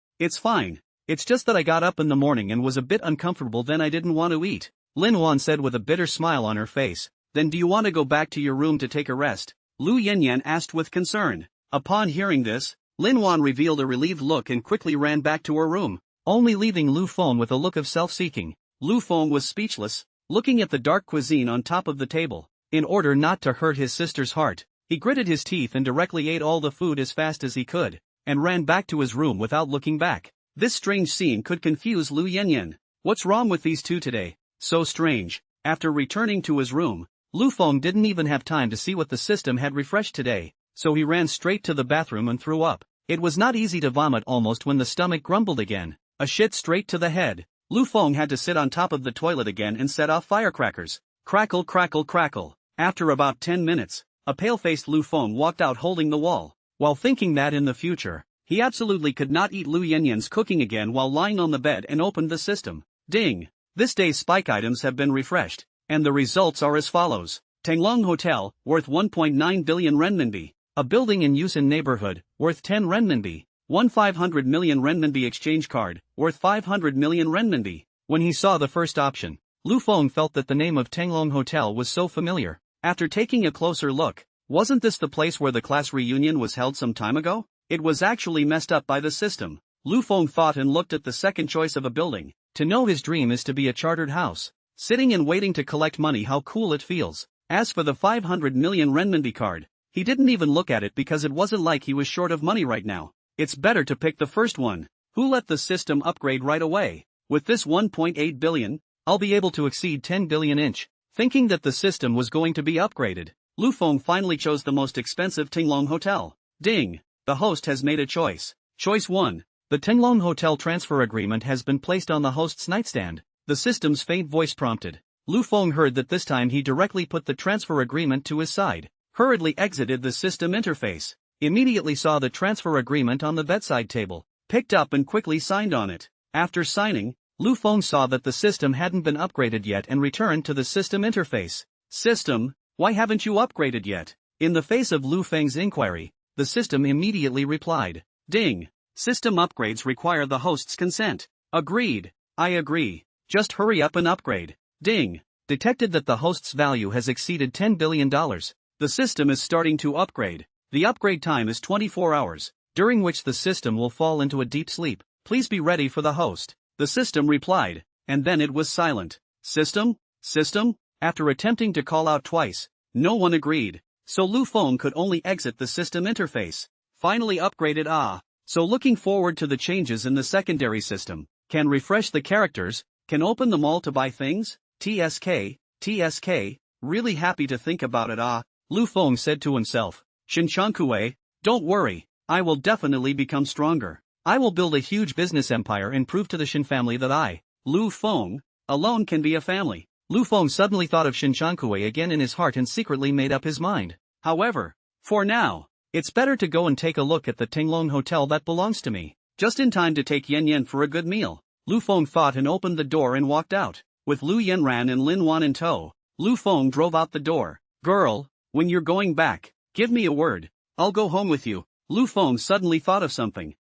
It's just that I got up in the morning and was a bit uncomfortable, then I didn't want to eat. Lin Wan said with a bitter smile on her face. Then do you want to go back to your room to take a rest? Lu Yanyan asked with concern. Upon hearing this, Lin Wan revealed a relieved look and quickly ran back to her room, only leaving Lu Feng with a look of self-seeking. Lu Feng was speechless, looking at the dark cuisine on top of the table. In order not to hurt his sister's heart, he gritted his teeth and directly ate all the food as fast as he could, and ran back to his room without looking back. This strange scene could confuse Lu Yanyan. What's wrong with these two today? So strange. After returning to his room, Lu Feng didn't even have time to see what the system had refreshed today, so he ran straight to the bathroom and threw up. It was not easy to vomit almost when the stomach grumbled again. A shit straight to the head. Lu Feng had to sit on top of the toilet again and set off firecrackers. Crackle crackle crackle. After about 10 minutes, a pale-faced Lu Feng walked out holding the wall. While thinking that in the future, he absolutely could not eat Lu Yanyan's cooking again while lying on the bed and opened the system. Ding! This day's spike items have been refreshed, and the results are as follows. Tenglong Hotel, worth 1.9 billion renminbi. A building in Yusan neighborhood, worth 10 renminbi. 500 million renminbi exchange card, worth 500 million renminbi. When he saw the first option, Lu Feng felt that the name of Tenglong Hotel was so familiar. After taking a closer look, wasn't this the place where the class reunion was held some time ago? It was actually messed up by the system. Lu Feng thought and looked at the second choice of a building. To know his dream is to be a chartered house. Sitting and waiting to collect money, how cool it feels. As for the 500 million renminbi card, he didn't even look at it because it wasn't like he was short of money right now. It's better to pick the first one. Who let the system upgrade right away? With this 1.8 billion, I'll be able to exceed 10 billion inch. Thinking that the system was going to be upgraded, Lu Feng finally chose the most expensive Tenglong Hotel. Ding! The host has made a choice. Choice 1. The Tenglong Hotel transfer agreement has been placed on the host's nightstand. The system's faint voice prompted. Lu Feng heard that this time he directly put the transfer agreement to his side, hurriedly exited the system interface, immediately saw the transfer agreement on the bedside table, picked up and quickly signed on it. After signing, Lu Feng saw that the system hadn't been upgraded yet and returned to the system interface. System, why haven't you upgraded yet? In the face of Lu Feng's inquiry, the system immediately replied. Ding! System upgrades require the host's consent. Agreed. I agree. Just hurry up and upgrade. Ding! Detected that the host's value has exceeded $10 billion. The system is starting to upgrade. The upgrade time is 24 hours, during which the system will fall into a deep sleep. Please be ready for the host. The system replied, and then it was silent. System? System? After attempting to call out twice, no one agreed, so Lu Feng could only exit the system interface. Finally upgraded. So looking forward to the changes in the secondary system. Can refresh the characters, can open the mall to buy things. TSK, really happy to think about it. Lu Feng said to himself. Shinshankue, don't worry, I will definitely become stronger. I will build a huge business empire and prove to the Shin family that I, Lu Feng, alone can be a family. Lu Feng suddenly thought of Shinshankue again in his heart and secretly made up his mind. However, for now, it's better to go and take a look at the Tenglong Hotel that belongs to me. Just in time to take Yan Yan for a good meal. Lu Feng thought and opened the door and walked out. With Lu Yanran and Lin Wan in tow, Lu Feng drove out the door. Girl, when you're going back, give me a word. I'll go home with you. Lu Feng suddenly thought of something.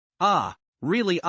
Really?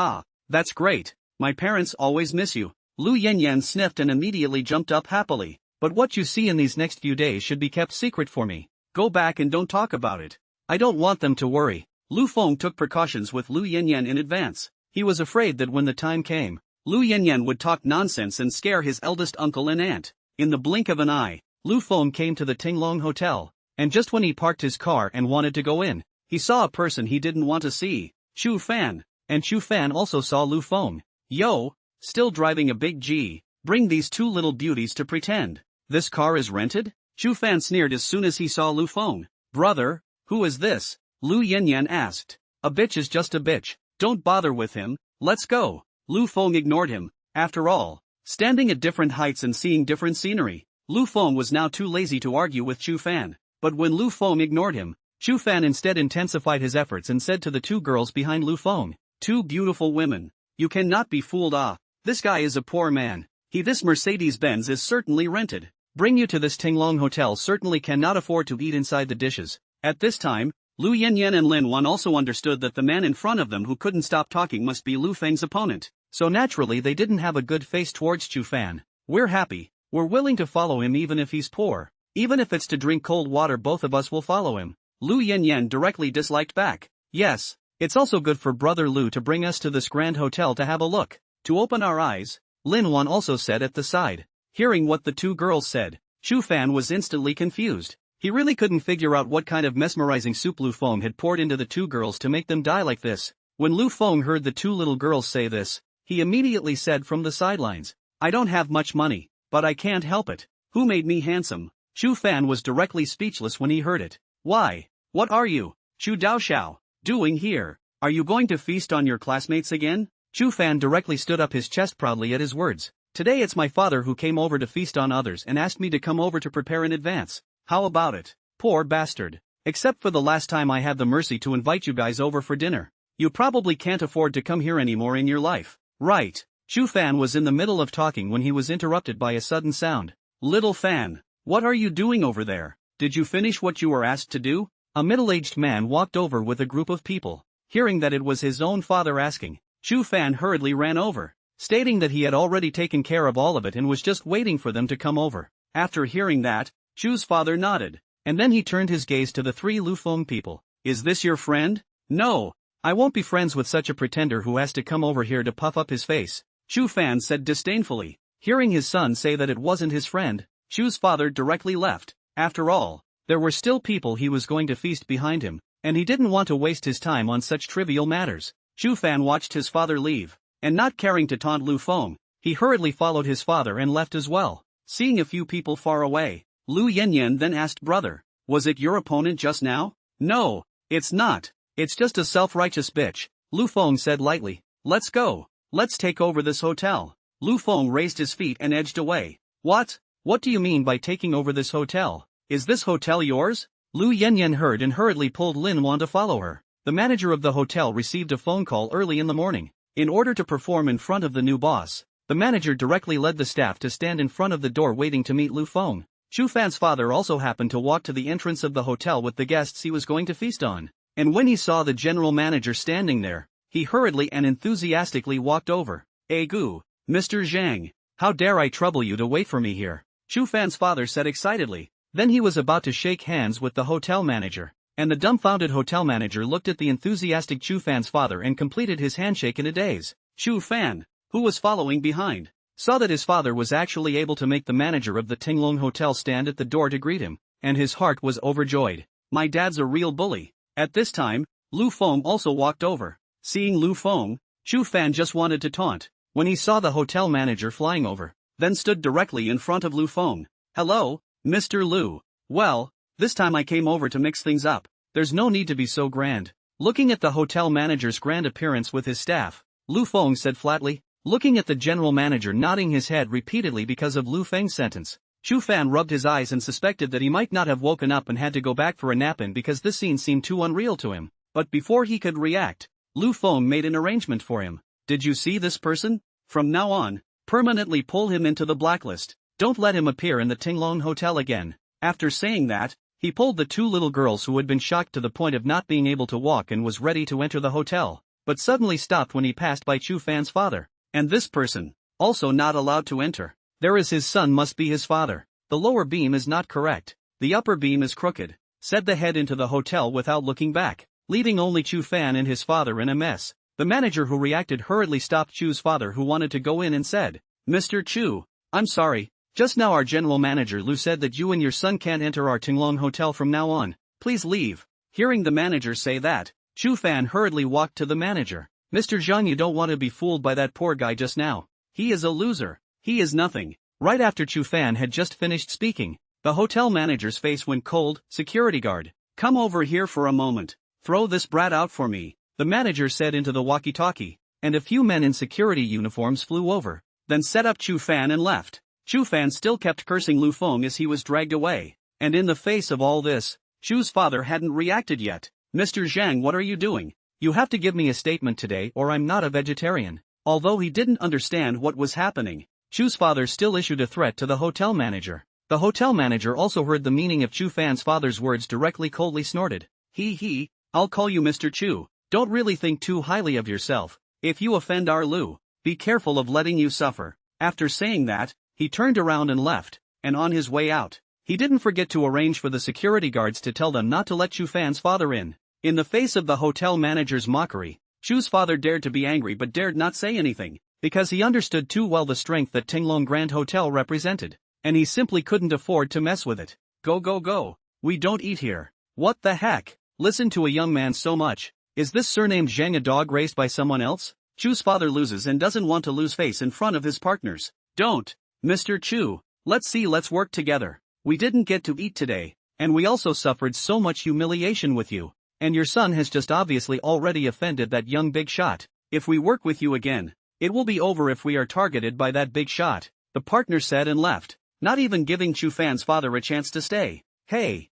That's great. My parents always miss you. Lu Yanyan sniffed and immediately jumped up happily. But what you see in these next few days should be kept secret for me. Go back and don't talk about it. I don't want them to worry. Lu Feng took precautions with Lu Yanyan in advance. He was afraid that when the time came, Lu Yanyan would talk nonsense and scare his eldest uncle and aunt. In the blink of an eye, Lu Feng came to the Tenglong Hotel, and just when he parked his car and wanted to go in, he saw a person he didn't want to see. Chu Fan. And Chu Fan also saw Lu Feng. Yo, still driving a big G, bring these two little beauties to pretend. This car is rented? Chu Fan sneered as soon as he saw Lu Feng. Brother, who is this? Lu Yanyan asked. A bitch is just a bitch. Don't bother with him, let's go. Lu Feng ignored him. After all, standing at different heights and seeing different scenery, Lu Feng was now too lazy to argue with Chu Fan. But when Lu Feng ignored him, Chu Fan instead intensified his efforts and said to the two girls behind Lu Feng. Two beautiful women. You cannot be fooled. This guy is a poor man. This Mercedes-Benz is certainly rented. Bring you to this Tenglong Hotel certainly cannot afford to eat inside the dishes. At this time, Lu Yanyan and Lin Wan also understood that the man in front of them who couldn't stop talking must be Lu Feng's opponent. So naturally they didn't have a good face towards Chu Fan. We're happy. We're willing to follow him even if he's poor. Even if it's to drink cold water, both of us will follow him. Lu Yanyan directly disliked back. Yes, it's also good for brother Lu to bring us to this grand hotel to have a look. To open our eyes, Lin Wan also said at the side. Hearing what the two girls said, Chu Fan was instantly confused. He really couldn't figure out what kind of mesmerizing soup Lu Feng had poured into the two girls to make them die like this. When Lu Feng heard the two little girls say this, he immediately said from the sidelines, "I don't have much money, but I can't help it. Who made me handsome?" Chu Fan was directly speechless when he heard it. "Why? What are you, Chu Daoxiao, doing here? Are you going to feast on your classmates again?" Chu Fan directly stood up his chest proudly at his words. "Today it's my father who came over to feast on others and asked me to come over to prepare in advance. How about it? Poor bastard. Except for the last time I had the mercy to invite you guys over for dinner. You probably can't afford to come here anymore in your life, right?" Chu Fan was in the middle of talking when he was interrupted by a sudden sound. "Little Fan, what are you doing over there? Did you finish what you were asked to do?" A middle-aged man walked over with a group of people. Hearing that it was his own father asking, Chu Fan hurriedly ran over, stating that he had already taken care of all of it and was just waiting for them to come over. After hearing that, Chu's father nodded, and then he turned his gaze to the three Lu Feng people. "Is this your friend?" "No, I won't be friends with such a pretender who has to come over here to puff up his face," Chu Fan said disdainfully. Hearing his son say that it wasn't his friend, Chu's father directly left. After all, there were still people he was going to feast behind him, and he didn't want to waste his time on such trivial matters. Chu Fan watched his father leave, and not caring to taunt Lu Feng, he hurriedly followed his father and left as well. Seeing a few people far away, Lu Yanyan then asked, "Brother, was it your opponent just now?" "No, it's not. It's just a self-righteous bitch," Lu Feng said lightly. "Let's go. Let's take over this hotel." Lu Feng raised his feet and edged away. "What? What do you mean by taking over this hotel? Is this hotel yours?" Lu Yanyan heard and hurriedly pulled Lin Wan to follow her. The manager of the hotel received a phone call early in the morning. In order to perform in front of the new boss, the manager directly led the staff to stand in front of the door waiting to meet Lu Feng. Chu Fan's father also happened to walk to the entrance of the hotel with the guests he was going to feast on, and when he saw the general manager standing there, he hurriedly and enthusiastically walked over. "Egu, Mr. Zhang, how dare I trouble you to wait for me here?" Chu Fan's father said excitedly. Then he was about to shake hands with the hotel manager, and the dumbfounded hotel manager looked at the enthusiastic Chu Fan's father and completed his handshake in a daze. Chu Fan, who was following behind, saw that his father was actually able to make the manager of the Tinglong Hotel stand at the door to greet him, and his heart was overjoyed. "My dad's a real bully." At this time, Lu Feng also walked over. Seeing Lu Feng, Chu Fan just wanted to taunt, when he saw the hotel manager flying over, then stood directly in front of Lu Feng. "Hello, Mr. Lu. Well, this time I came over to mix things up. There's no need to be so grand." Looking at the hotel manager's grand appearance with his staff, Lu Feng said flatly, looking at the general manager nodding his head repeatedly because of Lu Feng's sentence. Chu Fan rubbed his eyes and suspected that he might not have woken up and had to go back for a nap in because this scene seemed too unreal to him. But before he could react, Lu Feng made an arrangement for him. "Did you see this person? From now on, permanently pull him into the blacklist. Don't let him appear in the Tinglong Hotel again." After saying that, he pulled the two little girls who had been shocked to the point of not being able to walk and was ready to enter the hotel, but suddenly stopped when he passed by Chu Fan's father. "And this person, also not allowed to enter. There is his son must be his father. The lower beam is not correct. The upper beam is crooked," said the head into the hotel without looking back, leaving only Chu Fan and his father in a mess. The manager who reacted hurriedly stopped Chu's father who wanted to go in and said, "Mr. Chu, I'm sorry. Just now our general manager Lu said that you and your son can't enter our Tinglong Hotel from now on. Please leave." Hearing the manager say that, Chu Fan hurriedly walked to the manager. "Mr. Zhang, you don't want to be fooled by that poor guy just now. He is a loser. He is nothing." Right after Chu Fan had just finished speaking, the hotel manager's face went cold. "Security guard, come over here for a moment. Throw this brat out for me," the manager said into the walkie-talkie, and a few men in security uniforms flew over, then set up Chu Fan and left. Chu Fan still kept cursing Lu Feng as he was dragged away, and in the face of all this, Chu's father hadn't reacted yet. "Mr. Zhang, what are you doing? You have to give me a statement today or I'm not a vegetarian." Although he didn't understand what was happening, Chu's father still issued a threat to the hotel manager. The hotel manager also heard the meaning of Chu Fan's father's words directly coldly snorted. He, I'll call you Mr. Chu. Don't really think too highly of yourself. If you offend our Lu, be careful of letting you suffer." After saying that, he turned around and left, and on his way out, he didn't forget to arrange for the security guards to tell them not to let Chu Fan's father in. In the face of the hotel manager's mockery, Chu's father dared to be angry but dared not say anything. because he understood too well the strength that Tinglong Grand Hotel represented, and he simply couldn't afford to mess with it. Go go go, we don't eat here. What the heck? Listen to a young man so much. Is this surnamed Zhang a dog raised by someone else? Chu's father loses and doesn't want to lose face in front of his partners. Don't, Mr. Chu. Let's work together. We didn't get to eat today, and we also suffered so much humiliation with you. And your son has just obviously already offended that young big shot. If we work with you again, it will be over if we are targeted by that big shot, the partner said and left, not even giving Chu Fan's father a chance to stay. Hey,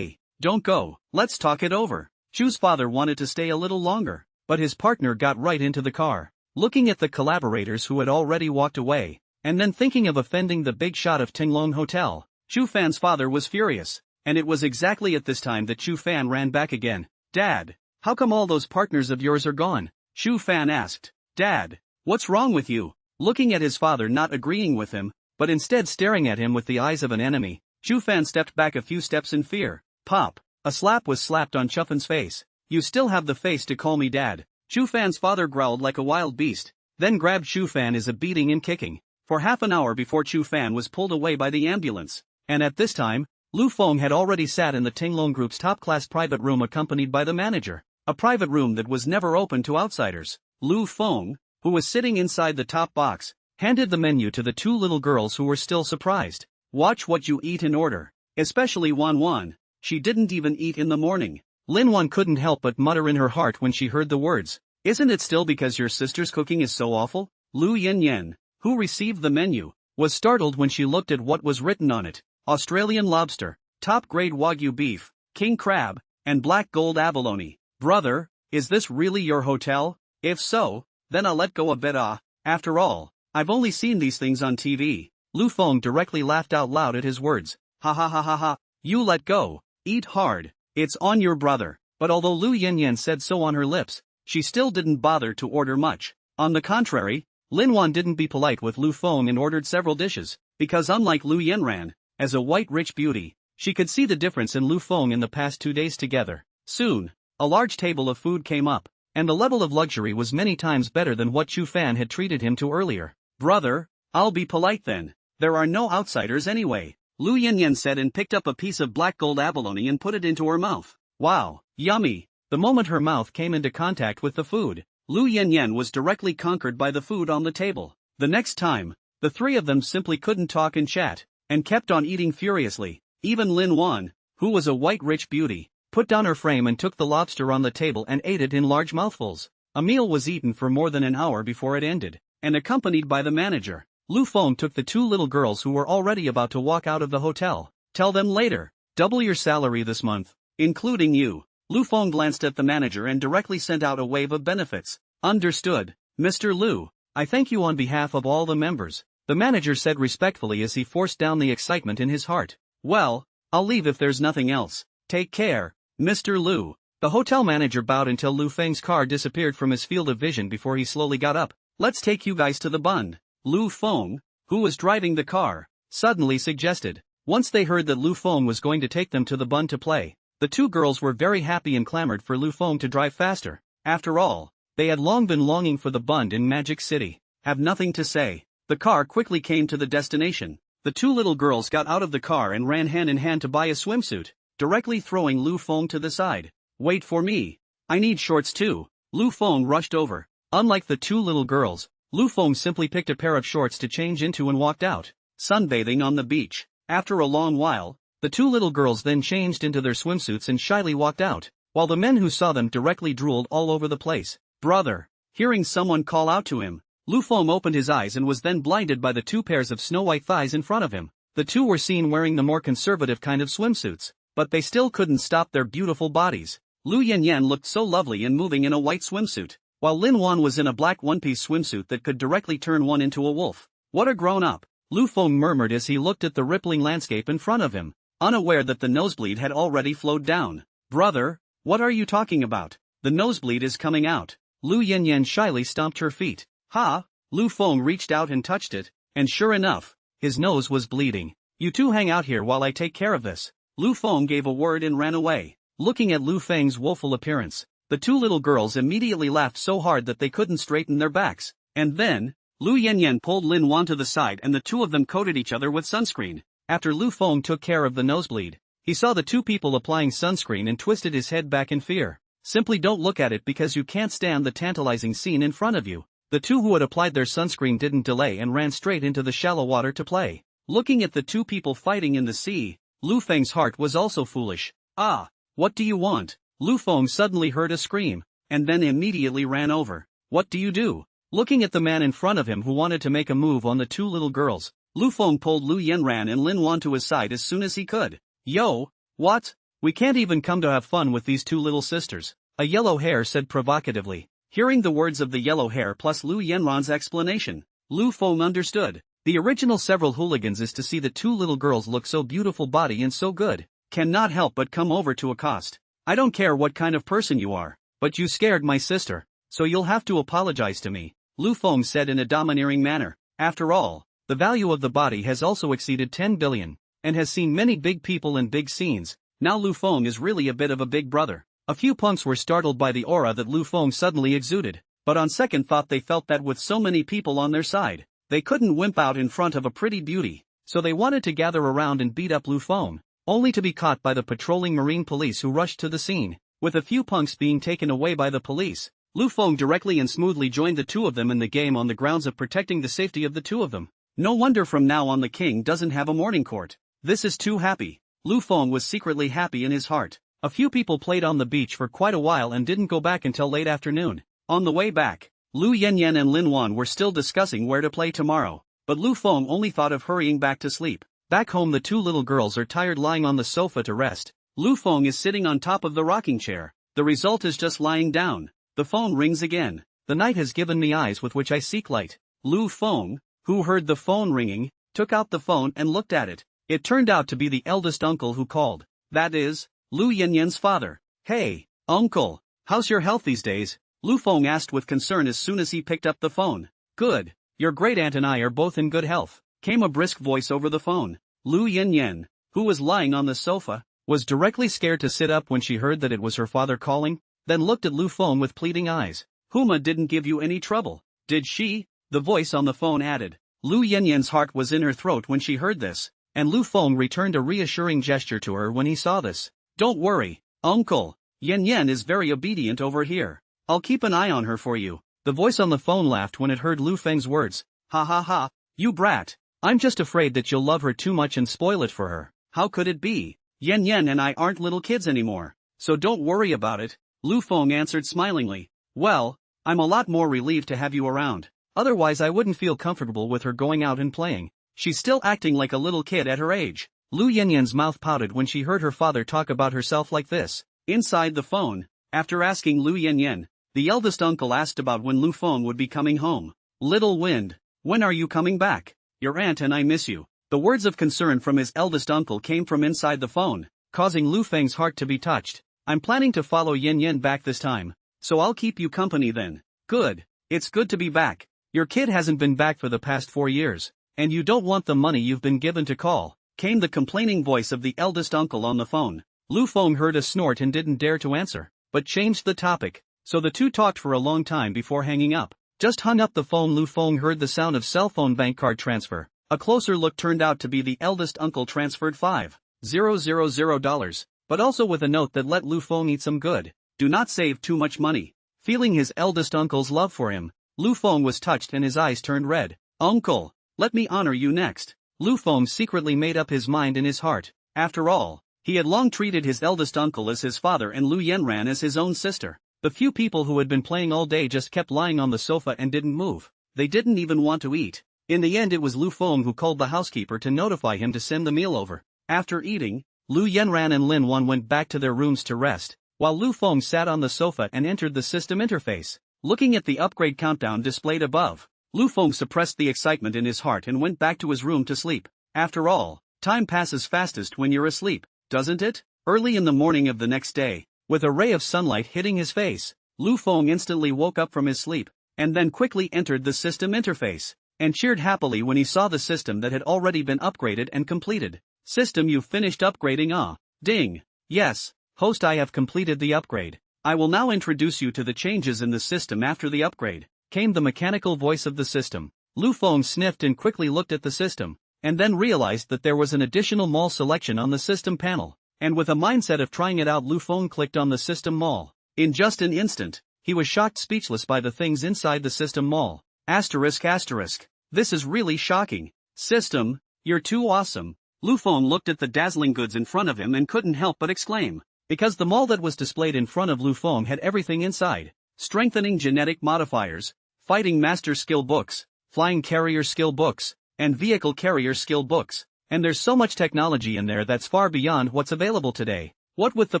don't go, let's talk it over. Chu's father wanted to stay a little longer, but his partner got right into the car, looking at the collaborators who had already walked away, and then thinking of offending the big shot of Tinglong Hotel. Chu Fan's father was furious, and it was exactly at this time that Chu Fan ran back again. Dad, how come all those partners of yours are gone? Chu Fan asked. Dad, what's wrong with you? Looking at his father not agreeing with him, but instead staring at him with the eyes of an enemy, Chu Fan stepped back a few steps in fear. Pop, a slap was slapped on Chu Fan's face. You still have the face to call me dad. Chu Fan's father growled like a wild beast, then grabbed Chu Fan as a beating and kicking, for half an hour before Chu Fan was pulled away by the ambulance. And at this time, Lu Feng had already sat in the Tinglong Group's top-class private room accompanied by the manager, a private room that was never open to outsiders. Lu Feng, who was sitting inside the top box, handed the menu to the two little girls who were still surprised. Watch what you eat in order, especially Wan Wan. She didn't even eat in the morning. Lin Wan couldn't help but mutter in her heart when she heard the words. Isn't it still because your sister's cooking is so awful? Lu Yin, who received the menu, was startled when she looked at what was written on it. Australian lobster, top-grade Wagyu beef, king crab, and black gold abalone. Brother, is this really your hotel? If so, then I'll let go a bit. After all, I've only seen these things on TV. Lu Feng directly laughed out loud at his words. Ha ha ha ha ha, you let go, eat hard, it's on your brother. But although Lu Yin said so on her lips, she still didn't bother to order much. On the contrary, Lin Wan didn't be polite with Lu Feng and ordered several dishes, because unlike Lu Yinran, as a white rich beauty, she could see the difference in Lu Feng in the past 2 days together. Soon, a large table of food came up, and the level of luxury was many times better than what Chu Fan had treated him to earlier. Brother, I'll be polite then. There are no outsiders anyway, Lu Yin said and picked up a piece of black gold abalone and put it into her mouth. Wow, yummy. The moment her mouth came into contact with the food, Lu Yin was directly conquered by the food on the table. The next time, the three of them simply couldn't talk and chat, and kept on eating furiously. Even Lin Wan, who was a white rich beauty, put down her frame and took the lobster on the table and ate it in large mouthfuls. A meal was eaten for more than an hour before it ended, and accompanied by the manager, Lu Feng took the two little girls who were already about to walk out of the hotel. Tell them later, double your salary this month, including you. Lu Feng glanced at the manager and directly sent out a wave of benefits. Understood, Mr. Lu. I thank you on behalf of all the members, the manager said respectfully as he forced down the excitement in his heart. Well, I'll leave if there's nothing else. Take care, Mr. Lu. The hotel manager bowed until Lu Feng's car disappeared from his field of vision before he slowly got up. Let's take you guys to the bund, Lu Feng, who was driving the car, suddenly suggested. Once they heard that Lu Feng was going to take them to the bund to play, the two girls were very happy and clamored for Lu Feng to drive faster. After all, they had long been longing for the bund in Magic City. Have nothing to say. The car quickly came to the destination. The two little girls got out of the car and ran hand in hand to buy a swimsuit, directly throwing Lu Feng to the side. Wait for me. I need shorts too. Lu Feng rushed over. Unlike the two little girls, Lu Feng simply picked a pair of shorts to change into and walked out, sunbathing on the beach. After a long while, the two little girls then changed into their swimsuits and shyly walked out, while the men who saw them directly drooled all over the place. Brother! Hearing someone call out to him, Lu Feng opened his eyes and was then blinded by the two pairs of snow-white thighs in front of him. The two were seen wearing the more conservative kind of swimsuits, but they still couldn't stop their beautiful bodies. Lu Yin looked so lovely and moving in a white swimsuit, while Lin Wan was in a black one-piece swimsuit that could directly turn one into a wolf. What a grown-up! Lu Feng murmured as he looked at the rippling landscape in front of him, unaware that the nosebleed had already flowed down. Brother, what are you talking about? The nosebleed is coming out. Lu Yin shyly stomped her feet. Ha! Lu Feng reached out and touched it, and sure enough, his nose was bleeding. You two hang out here while I take care of this. Lu Feng gave a word and ran away. Looking at Lu Feng's woeful appearance, the two little girls immediately laughed so hard that they couldn't straighten their backs. And then, Lu Yanyan pulled Lin Wan to the side and the two of them coated each other with sunscreen. After Lu Feng took care of the nosebleed, he saw the two people applying sunscreen and twisted his head back in fear. Simply don't look at it because you can't stand the tantalizing scene in front of you. The two who had applied their sunscreen didn't delay and ran straight into the shallow water to play. Looking at the two people fighting in the sea, Lu Feng's heart was also foolish. Ah, what do you want? Lu Feng suddenly heard a scream, and then immediately ran over. What do you do? Looking at the man in front of him who wanted to make a move on the two little girls, Lu Feng pulled Lu Yanran and Lin Wan to his side as soon as he could. Yo, what? We can't even come to have fun with these two little sisters, a yellow hair said provocatively. Hearing the words of the yellow hair plus Lu Yanran's explanation, Lu Feng understood. The original several hooligans is to see the two little girls look so beautiful body and so good, cannot help but come over to accost. I don't care what kind of person you are, but you scared my sister, so you'll have to apologize to me, Lu Feng said in a domineering manner. After all, the value of the body has also exceeded 10 billion, and has seen many big people and big scenes. Now Lu Feng is really a bit of a big brother. A few punks were startled by the aura that Lu Feng suddenly exuded, but on second thought they felt that with so many people on their side, they couldn't wimp out in front of a pretty beauty, so they wanted to gather around and beat up Lu Feng, only to be caught by the patrolling marine police who rushed to the scene. With a few punks being taken away by the police, Lu Feng directly and smoothly joined the two of them in the game on the grounds of protecting the safety of the two of them. No wonder from now on the king doesn't have a morning court. This is too happy. Lu Feng was secretly happy in his heart. A few people played on the beach for quite a while and didn't go back until late afternoon. On the way back, Lu Yanyan and Lin Wan were still discussing where to play tomorrow, but Lu Feng only thought of hurrying back to sleep. Back home the two little girls are tired lying on the sofa to rest. Lu Feng is sitting on top of the rocking chair. The result is just lying down. The phone rings again. The night has given me eyes with which I seek light. Lu Feng, who heard the phone ringing, took out the phone and looked at it. It turned out to be the eldest uncle who called. That is, Lu Yanyan's father. Hey, uncle, how's your health these days? Lu Feng asked with concern as soon as he picked up the phone. Good, your great aunt and I are both in good health, came a brisk voice over the phone. Lu Yanyan, who was lying on the sofa, was directly scared to sit up when she heard that it was her father calling, then looked at Lu Feng with pleading eyes. Huma didn't give you any trouble, did she? The voice on the phone added. Lu Yanyan's heart was in her throat when she heard this, and Lu Feng returned a reassuring gesture to her when he saw this. Don't worry, uncle, Yanyan is very obedient over here. I'll keep an eye on her for you. The voice on the phone laughed when it heard Lu Feng's words. Ha ha ha, you brat. I'm just afraid that you'll love her too much and spoil it for her. How could it be? Yanyan and I aren't little kids anymore, so don't worry about it, Lu Feng answered smilingly. Well, I'm a lot more relieved to have you around. Otherwise I wouldn't feel comfortable with her going out and playing. She's still acting like a little kid at her age. Lu Yanyan's mouth pouted when she heard her father talk about herself like this. Inside the phone, after asking Lu Yanyan, the eldest uncle asked about when Lu Feng would be coming home. Little Wind, when are you coming back? Your aunt and I miss you. The words of concern from his eldest uncle came from inside the phone, causing Lu Feng's heart to be touched. I'm planning to follow Yanyan back this time, so I'll keep you company then. Good, it's good to be back. Your kid hasn't been back for the past 4 years, and you don't want the money you've been given to call, came the complaining voice of the eldest uncle on the phone. Lu Feng heard a snort and didn't dare to answer, but changed the topic, so the two talked for a long time before hanging up. Just hung up the phone. Lu Feng heard the sound of cell phone bank card transfer. A closer look turned out to be the eldest uncle transferred $5,000, but also with a note that let Lu Feng eat some good. Do not save too much money. Feeling his eldest uncle's love for him, Lu Feng was touched and his eyes turned red. Uncle, let me honor you next. Lu Feng secretly made up his mind in his heart. After all, he had long treated his eldest uncle as his father and Lu Yanran as his own sister. The few people who had been playing all day just kept lying on the sofa and didn't move. They didn't even want to eat. In the end it was Lu Feng who called the housekeeper to notify him to send the meal over. After eating, Lu Yanran and Lin Wan went back to their rooms to rest, while Lu Feng sat on the sofa and entered the system interface. Looking at the upgrade countdown displayed above, Lu Feng suppressed the excitement in his heart and went back to his room to sleep. After all, time passes fastest when you're asleep, doesn't it? Early in the morning of the next day, with a ray of sunlight hitting his face, Lu Feng instantly woke up from his sleep, and then quickly entered the system interface, and cheered happily when he saw the system that had already been upgraded and completed. System, you've finished upgrading. Ding. Yes, host, I have completed the upgrade. I will now introduce you to the changes in the system after the upgrade. came the mechanical voice of the system. Lu Feng sniffed and quickly looked at the system, and then realized that there was an additional mall selection on the system panel. And with a mindset of trying it out, Lu Feng clicked on the system mall. In just an instant, he was shocked speechless by the things inside the system mall. Asterisk asterisk. This is really shocking. System, you're too awesome. Lu Feng looked at the dazzling goods in front of him and couldn't help but exclaim. Because the mall that was displayed in front of Lu Feng had everything inside. Strengthening genetic modifiers, fighting master skill books, flying carrier skill books, and vehicle carrier skill books. And there's so much technology in there that's far beyond what's available today. What with the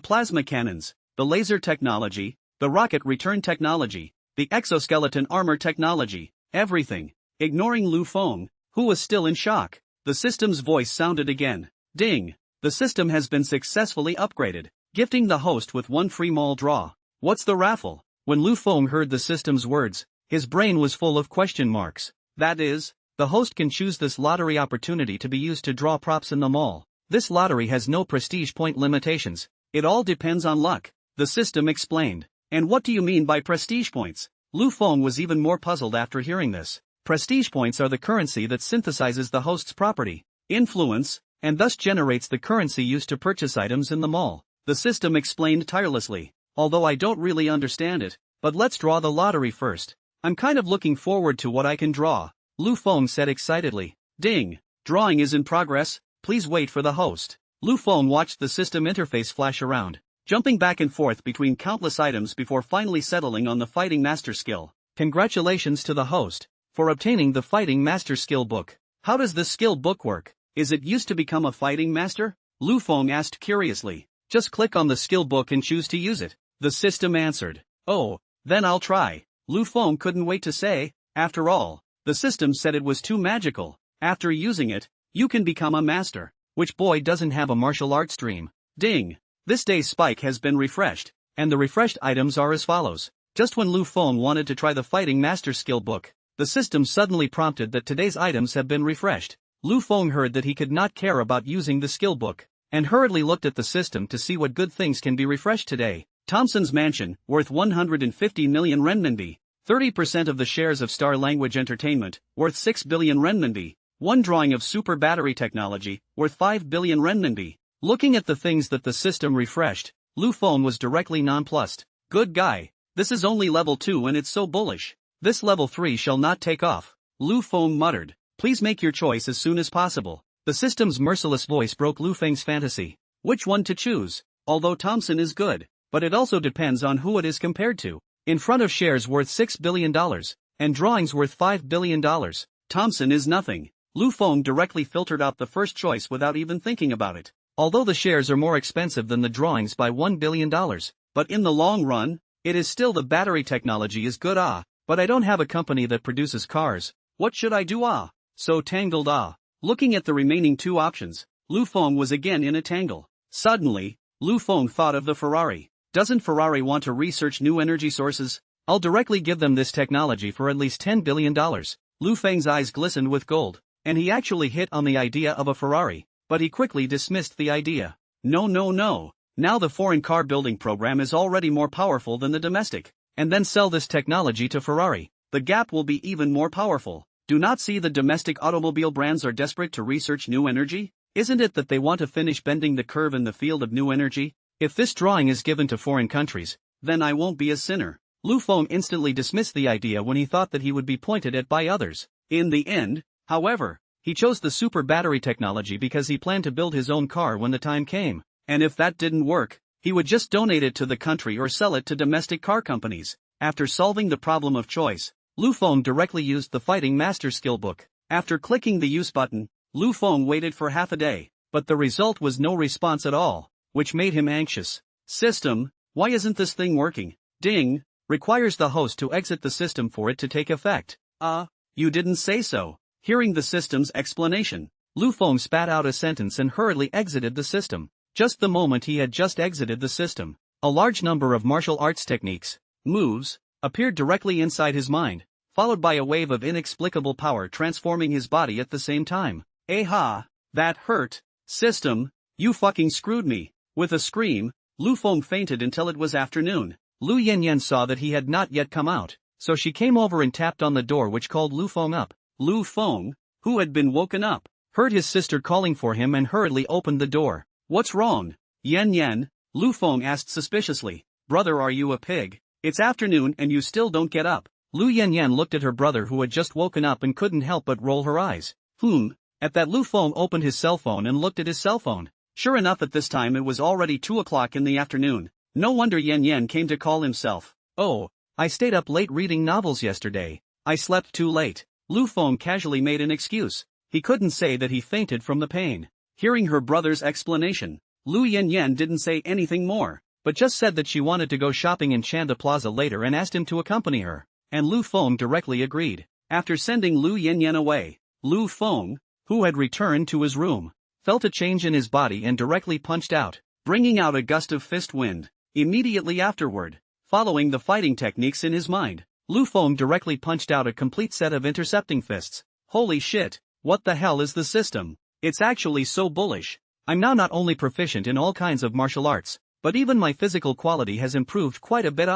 plasma cannons, the laser technology, the rocket return technology, the exoskeleton armor technology, everything. Ignoring Lu Feng, who was still in shock, the system's voice sounded again. Ding! The system has been successfully upgraded, gifting the host with one free mall draw. What's the raffle? When Lu Feng heard the system's words, his brain was full of question marks. That is, the host can choose this lottery opportunity to be used to draw props in the mall. This lottery has no prestige point limitations. It all depends on luck, the system explained. And what do you mean by prestige points? Lu Feng was even more puzzled after hearing this. Prestige points are the currency that synthesizes the host's property, influence, and thus generates the currency used to purchase items in the mall. The system explained tirelessly. Although I don't really understand it, but let's draw the lottery first. I'm kind of looking forward to what I can draw, Lu Feng said excitedly. Ding! Drawing is in progress, please wait for the host. Lu Feng watched the system interface flash around, jumping back and forth between countless items before finally settling on the Fighting Master skill. Congratulations to the host for obtaining the Fighting Master skill book. How does this skill book work? Is it used to become a fighting master? Lu Feng asked curiously. Just click on the skill book and choose to use it, the system answered. Oh, then I'll try. Lu Feng couldn't wait to say. After all, the system said it was too magical. After using it, you can become a master. Which boy doesn't have a martial arts dream? Ding! This day's spike has been refreshed, and the refreshed items are as follows. Just when Lu Feng wanted to try the Fighting Master skill book, the system suddenly prompted that today's items have been refreshed. Lu Feng heard that he could not care about using the skill book, and hurriedly looked at the system to see what good things can be refreshed today. Thompson's mansion, worth 150 million renminbi. 30% of the shares of Star Language Entertainment, worth 6 billion renminbi. One drawing of super battery technology, worth 5 billion renminbi. Looking at the things that the system refreshed, Lu Feng was directly nonplussed. Good guy. This is only level 2 and it's so bullish. This level 3 shall not take off. Lu Feng muttered. Please make your choice as soon as possible. The system's merciless voice broke Lu Feng's fantasy. Which one to choose? Although Thompson is good, but it also depends on who it is compared to. In front of shares worth $6 billion, and drawings worth $5 billion, Thompson is nothing. Lu Feng directly filtered out the first choice without even thinking about it. Although the shares are more expensive than the drawings by $1 billion, but in the long run, it is still the battery technology is good but I don't have a company that produces cars. What should I do So tangled Looking at the remaining two options, Lu Feng was again in a tangle. Suddenly, Lu Feng thought of the Ferrari. Doesn't Ferrari want to research new energy sources? I'll directly give them this technology for at least $10 billion. Lu Feng's eyes glistened with gold, and he actually hit on the idea of a Ferrari, but he quickly dismissed the idea. No. Now the foreign car building program is already more powerful than the domestic, and then sell this technology to Ferrari. The gap will be even more powerful. Do not see the domestic automobile brands are desperate to research new energy? Isn't it that they want to finish bending the curve in the field of new energy? If this drawing is given to foreign countries, then I won't be a sinner. Lu Feng instantly dismissed the idea when he thought that he would be pointed at by others. In the end, however, he chose the super battery technology because he planned to build his own car when the time came. And if that didn't work, he would just donate it to the country or sell it to domestic car companies. After solving the problem of choice, Lu Feng directly used the Fighting Master skill book. After clicking the use button, Lu Feng waited for half a day, but the result was no response at all, which made him anxious. System, why isn't this thing working? Ding, requires the host to exit the system for it to take effect. You didn't say so. Hearing the system's explanation, Lu Feng spat out a sentence and hurriedly exited the system. Just the moment he had just exited the system, a large number of martial arts techniques, moves, appeared directly inside his mind, followed by a wave of inexplicable power transforming his body at the same time. That hurt. System, you fucking screwed me. With a scream, Lu Feng fainted until it was afternoon. Lu Yanyan saw that he had not yet come out, so she came over and tapped on the door, which called Lu Feng up. Lu Feng, who had been woken up, heard his sister calling for him and hurriedly opened the door. "What's wrong, Yan Yan?" Lu Feng asked suspiciously. "Brother, are you a pig? It's afternoon and you still don't get up." Lu Yan Yan looked at her brother, who had just woken up, and couldn't help but roll her eyes. At that, Lu Feng opened his cell phone and looked at his cell phone. Sure enough, at this time it was already 2 o'clock in the afternoon. No wonder Yan Yan came to call himself. "Oh, I stayed up late reading novels yesterday. I slept too late." Lu Feng casually made an excuse. He couldn't say that he fainted from the pain. Hearing her brother's explanation, Lu Yan Yan didn't say anything more, but just said that she wanted to go shopping in Chanda Plaza later and asked him to accompany her. And Lu Feng directly agreed. After sending Lu Yan Yan away, Lu Feng, who had returned to his room, felt a change in his body and directly punched out, bringing out a gust of fist wind. Immediately afterward, following the fighting techniques in his mind, Lu Feng directly punched out a complete set of intercepting fists. Holy shit, what the hell is the system? It's actually so bullish. I'm now not only proficient in all kinds of martial arts, but even my physical quality has improved quite a bit.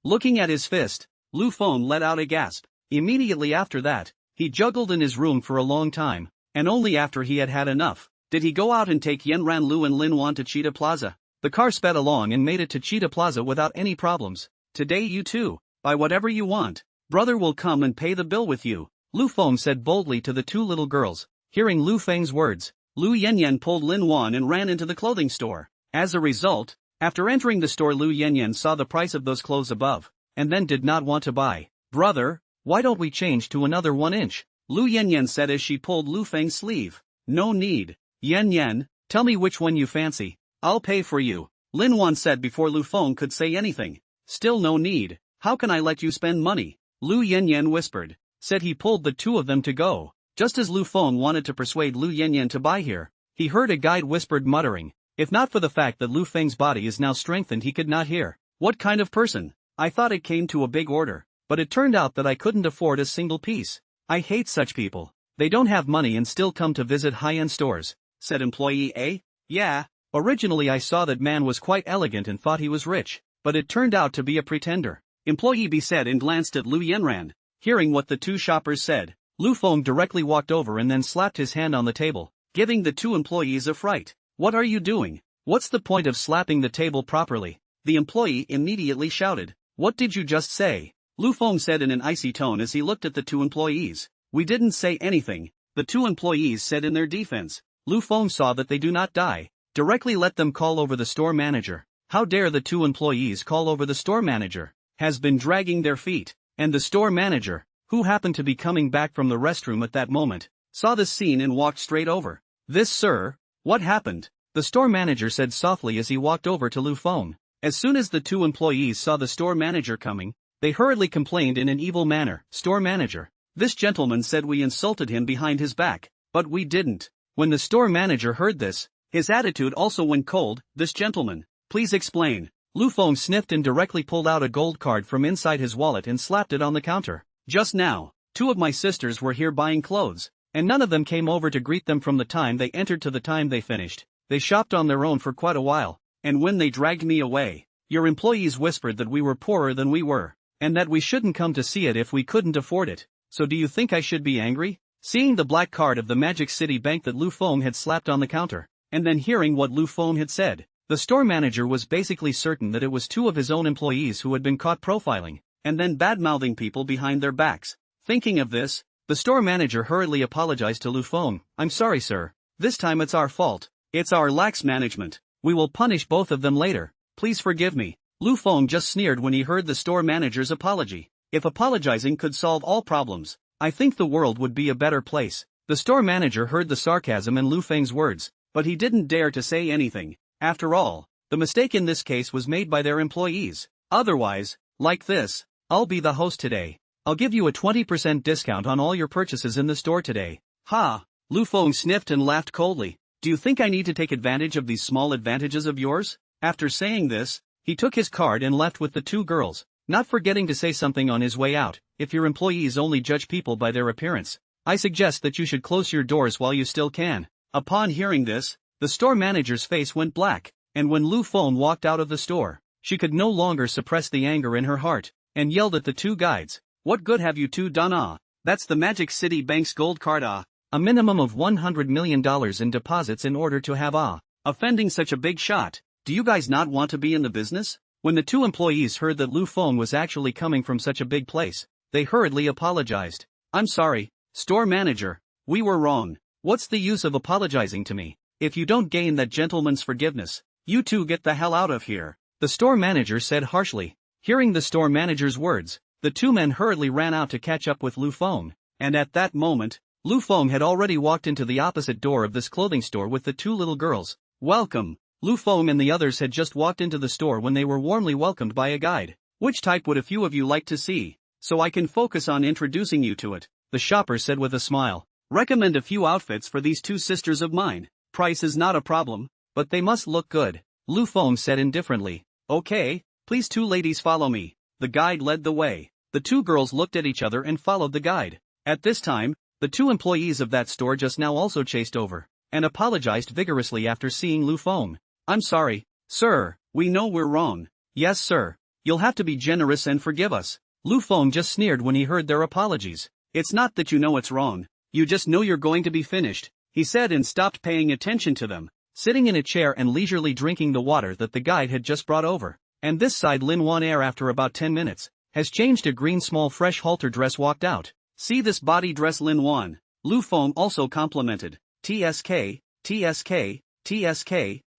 Looking at his fist, Lu Feng let out a gasp. Immediately after that, he juggled in his room for a long time, and only after he had had enough did he go out and take Yan Lu and Lin Wan to Cheetah Plaza. The car sped along and made it to Cheetah Plaza without any problems. "Today you too, buy whatever you want. Brother will come and pay the bill with you," Lu Feng said boldly to the two little girls. Hearing Lu Feng's words, Lu Yan Yan pulled Lin Wan and ran into the clothing store. As a result, after entering the store, Lu Yan Yan saw the price of those clothes above, and then did not want to buy. "Brother, why don't we change to another 1 inch? Lu Yan Yan said as she pulled Lu Feng's sleeve. "No need. Yan Yan, tell me which one you fancy. I'll pay for you," Lin Wan said before Lu Feng could say anything. "Still no need. How can I let you spend money?" Lu Yan Yan whispered. Said he pulled the two of them to go. Just as Lu Feng wanted to persuade Lu Yan Yan to buy here, he heard a guide whispered muttering. If not for the fact that Lu Feng's body is now strengthened, he could not hear. "What kind of person? I thought it came to a big order, but it turned out that I couldn't afford a single piece. I hate such people. They don't have money and still come to visit high-end stores," said employee A. "Yeah, originally I saw that man was quite elegant and thought he was rich, but it turned out to be a pretender," employee B said and glanced at Lu Yanran. Hearing what the two shoppers said, Lu Feng directly walked over and then slapped his hand on the table, giving the two employees a fright. "What are you doing? What's the point of slapping the table properly?" The employee immediately shouted. "What did you just say?" Lu Feng said in an icy tone as he looked at the two employees. "We didn't say anything," the two employees said in their defense. Lu Feng saw that they do not die. Directly let them call over the store manager. How dare the two employees call over the store manager? Has been dragging their feet, and the store manager, who happened to be coming back from the restroom at that moment, saw this scene and walked straight over. "This, sir, what happened?" the store manager said softly as he walked over to Lu Feng. As soon as the two employees saw the store manager coming, they hurriedly complained in an evil manner. "Store manager, this gentleman said we insulted him behind his back, but we didn't." When the store manager heard this, his attitude also went cold. "This gentleman, please explain." Lu Feng sniffed and directly pulled out a gold card from inside his wallet and slapped it on the counter. "Just now, two of my sisters were here buying clothes, and none of them came over to greet them from the time they entered to the time they finished. They shopped on their own for quite a while, and when they dragged me away, your employees whispered that we were poorer than we were, and that we shouldn't come to see it if we couldn't afford it. So do you think I should be angry?" Seeing the black card of the Magic City Bank that Lu Feng had slapped on the counter, and then hearing what Lu Feng had said, the store manager was basically certain that it was two of his own employees who had been caught profiling, and then bad-mouthing people behind their backs. Thinking of this, the store manager hurriedly apologized to Lu Feng. "I'm sorry, sir. This time it's our fault. It's our lax management. We will punish both of them later. Please forgive me." Lu Feng just sneered when he heard the store manager's apology. If apologizing could solve all problems, I think the world would be a better place. The store manager heard the sarcasm in Lu Feng's words, but he didn't dare to say anything. After all, the mistake in this case was made by their employees. Otherwise, like this, "I'll be the host today. I'll give you a 20% discount on all your purchases in the store today." "Ha!" Lu Feng sniffed and laughed coldly. "Do you think I need to take advantage of these small advantages of yours?" After saying this, he took his card and left with the two girls, not forgetting to say something on his way out. "If your employees only judge people by their appearance, I suggest that you should close your doors while you still can." Upon hearing this, the store manager's face went black, and when Lu Feng walked out of the store, she could no longer suppress the anger in her heart, and yelled at the two guides. What good have you two done? That's the Magic City Bank's gold card. A minimum of $100 million in deposits in order to have offending such a big shot. Do you guys not want to be in the business? When the two employees heard that Lu Feng was actually coming from such a big place, they hurriedly apologized. I'm sorry, store manager. We were wrong. What's the use of apologizing to me? If you don't gain that gentleman's forgiveness, you two get the hell out of here, the store manager said harshly. Hearing the store manager's words, the two men hurriedly ran out to catch up with Lu Feng, and at that moment, Lu Feng had already walked into the opposite door of this clothing store with the two little girls. Welcome. Lu Feng and the others had just walked into the store when they were warmly welcomed by a guide. Which type would a few of you like to see? So I can focus on introducing you to it, the shopper said with a smile. Recommend a few outfits for these two sisters of mine. Price is not a problem, but they must look good, Lu Feng said indifferently. Okay, please two ladies follow me. The guide led the way. The two girls looked at each other and followed the guide. At this time, the two employees of that store just now also chased over and apologized vigorously after seeing Lu Feng. I'm sorry, sir, we know we're wrong. Yes sir, you'll have to be generous and forgive us. Lu Feng just sneered when he heard their apologies. It's not that you know it's wrong, you just know you're going to be finished, he said and stopped paying attention to them, sitting in a chair and leisurely drinking the water that the guide had just brought over. And this side Lin Wan Air after about 10 minutes, has changed a green small fresh halter dress walked out. See this body dress Lin Wan, Lu Feng also complimented. TSK, TSK, TSK,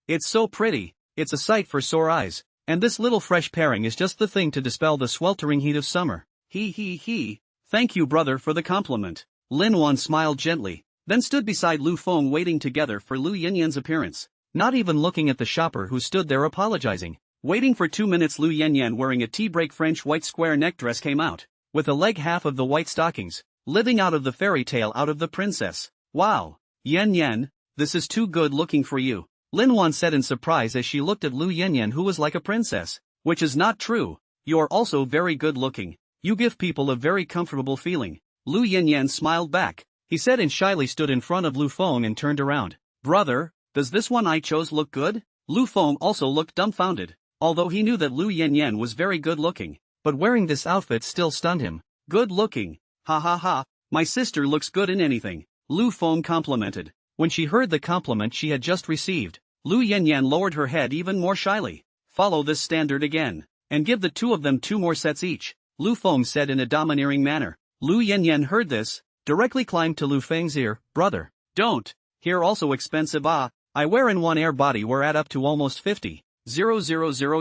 it's so pretty, it's a sight for sore eyes, and this little fresh pairing is just the thing to dispel the sweltering heat of summer. He. Thank you brother for the compliment. Lin Wan smiled gently, then stood beside Lu Feng waiting together for Lu Yanyan's appearance, not even looking at the shopper who stood there apologizing. Waiting for 2 minutes Lu Yanyan wearing a tea-break French white square neck dress came out, with a leg half of the white stockings, living out of the fairy tale out of the princess. Wow, Yanyan, this is too good looking for you, Lin Wan said in surprise as she looked at Lu Yanyan who was like a princess. Which is not true, you're also very good looking, you give people a very comfortable feeling. Lu Yanyan smiled back, he said and shyly stood in front of Lu Feng and turned around. Brother, does this one I chose look good? Lu Feng also looked dumbfounded, although he knew that Lu Yanyan was very good looking, but wearing this outfit still stunned him. Good looking, ha, my sister looks good in anything, Lu Feng complimented. When she heard the compliment she had just received, Lu Yanyan lowered her head even more shyly. Follow this standard again, and give the two of them 2 more sets each, Lu Feng said in a domineering manner. Lu Yanyan heard this, directly climbed to Lu Feng's ear. Brother, don't, here also expensive I wear in one air body we're at up to almost 50,000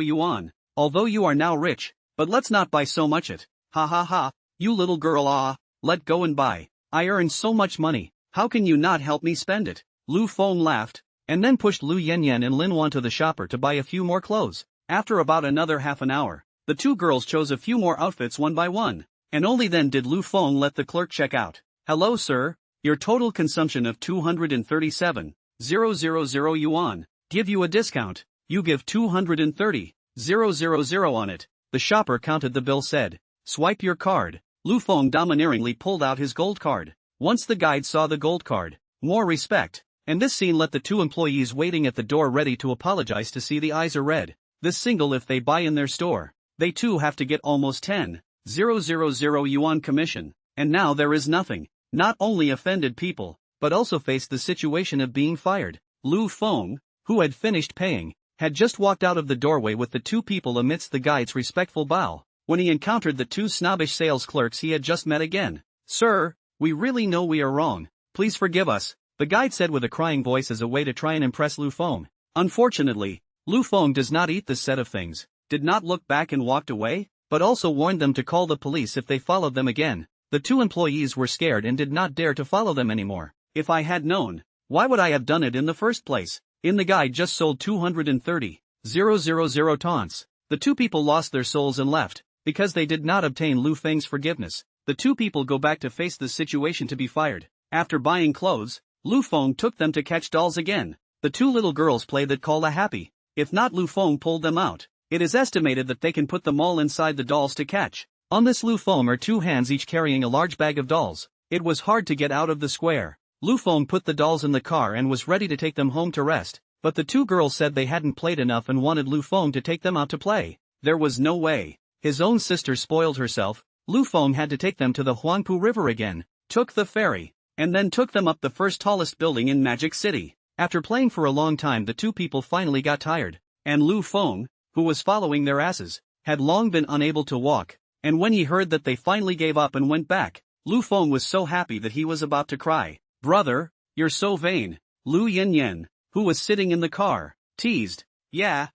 yuan, although you are now rich, but let's not buy so much it, ha, you little girl let go and buy, I earn so much money, how can you not help me spend it? Lu Feng laughed, and then pushed Lu Yanyan and Lin Wan to the shopper to buy a few more clothes. After about another half an hour, the two girls chose a few more outfits one by one, and only then did Lu Feng let the clerk check out. Hello sir, your total consumption of 237,000 yuan, give you a discount, you give 230,000 on it, the shopper counted the bill said. Swipe your card. Lu Feng domineeringly pulled out his gold card. Once the guide saw the gold card, more respect, and this scene let the two employees waiting at the door ready to apologize to see the eyes are red. This single if they buy in their store, they too have to get almost 10,000 yuan commission, and now there is nothing. Not only offended people, but also faced the situation of being fired. Lu Feng, who had finished paying, had just walked out of the doorway with the two people amidst the guide's respectful bow, when he encountered the two snobbish sales clerks he had just met again. Sir, we really know we are wrong, please forgive us, the guide said with a crying voice as a way to try and impress Lu Feng. Unfortunately, Lu Feng does not eat this set of things, did not look back and walked away, but also warned them to call the police if they followed them again. The two employees were scared and did not dare to follow them anymore. If I had known, why would I have done it in the first place? In the guide just sold 230,000 taunts. The two people lost their souls and left, because they did not obtain Lu Feng's forgiveness. The two people go back to face the situation to be fired. After buying clothes, Lu Feng took them to catch dolls again. The two little girls play that call a happy. If not, Lu Feng pulled them out. It is estimated that they can put them all inside the dolls to catch. On this Lu Feng are two hands each carrying a large bag of dolls. It was hard to get out of the square. Lu Feng put the dolls in the car and was ready to take them home to rest, but the two girls said they hadn't played enough and wanted Lu Feng to take them out to play. There was no way. His own sister spoiled herself. Lu Feng had to take them to the Huangpu River again, took the ferry, and then took them up the first tallest building in Magic City. After playing for a long time, the two people finally got tired, and Lu Feng, who was following their asses, had long been unable to walk, and when he heard that they finally gave up and went back, Lu Feng was so happy that he was about to cry. "Brother, you're so vain," Lu Yanyan, who was sitting in the car, teased. Yeah,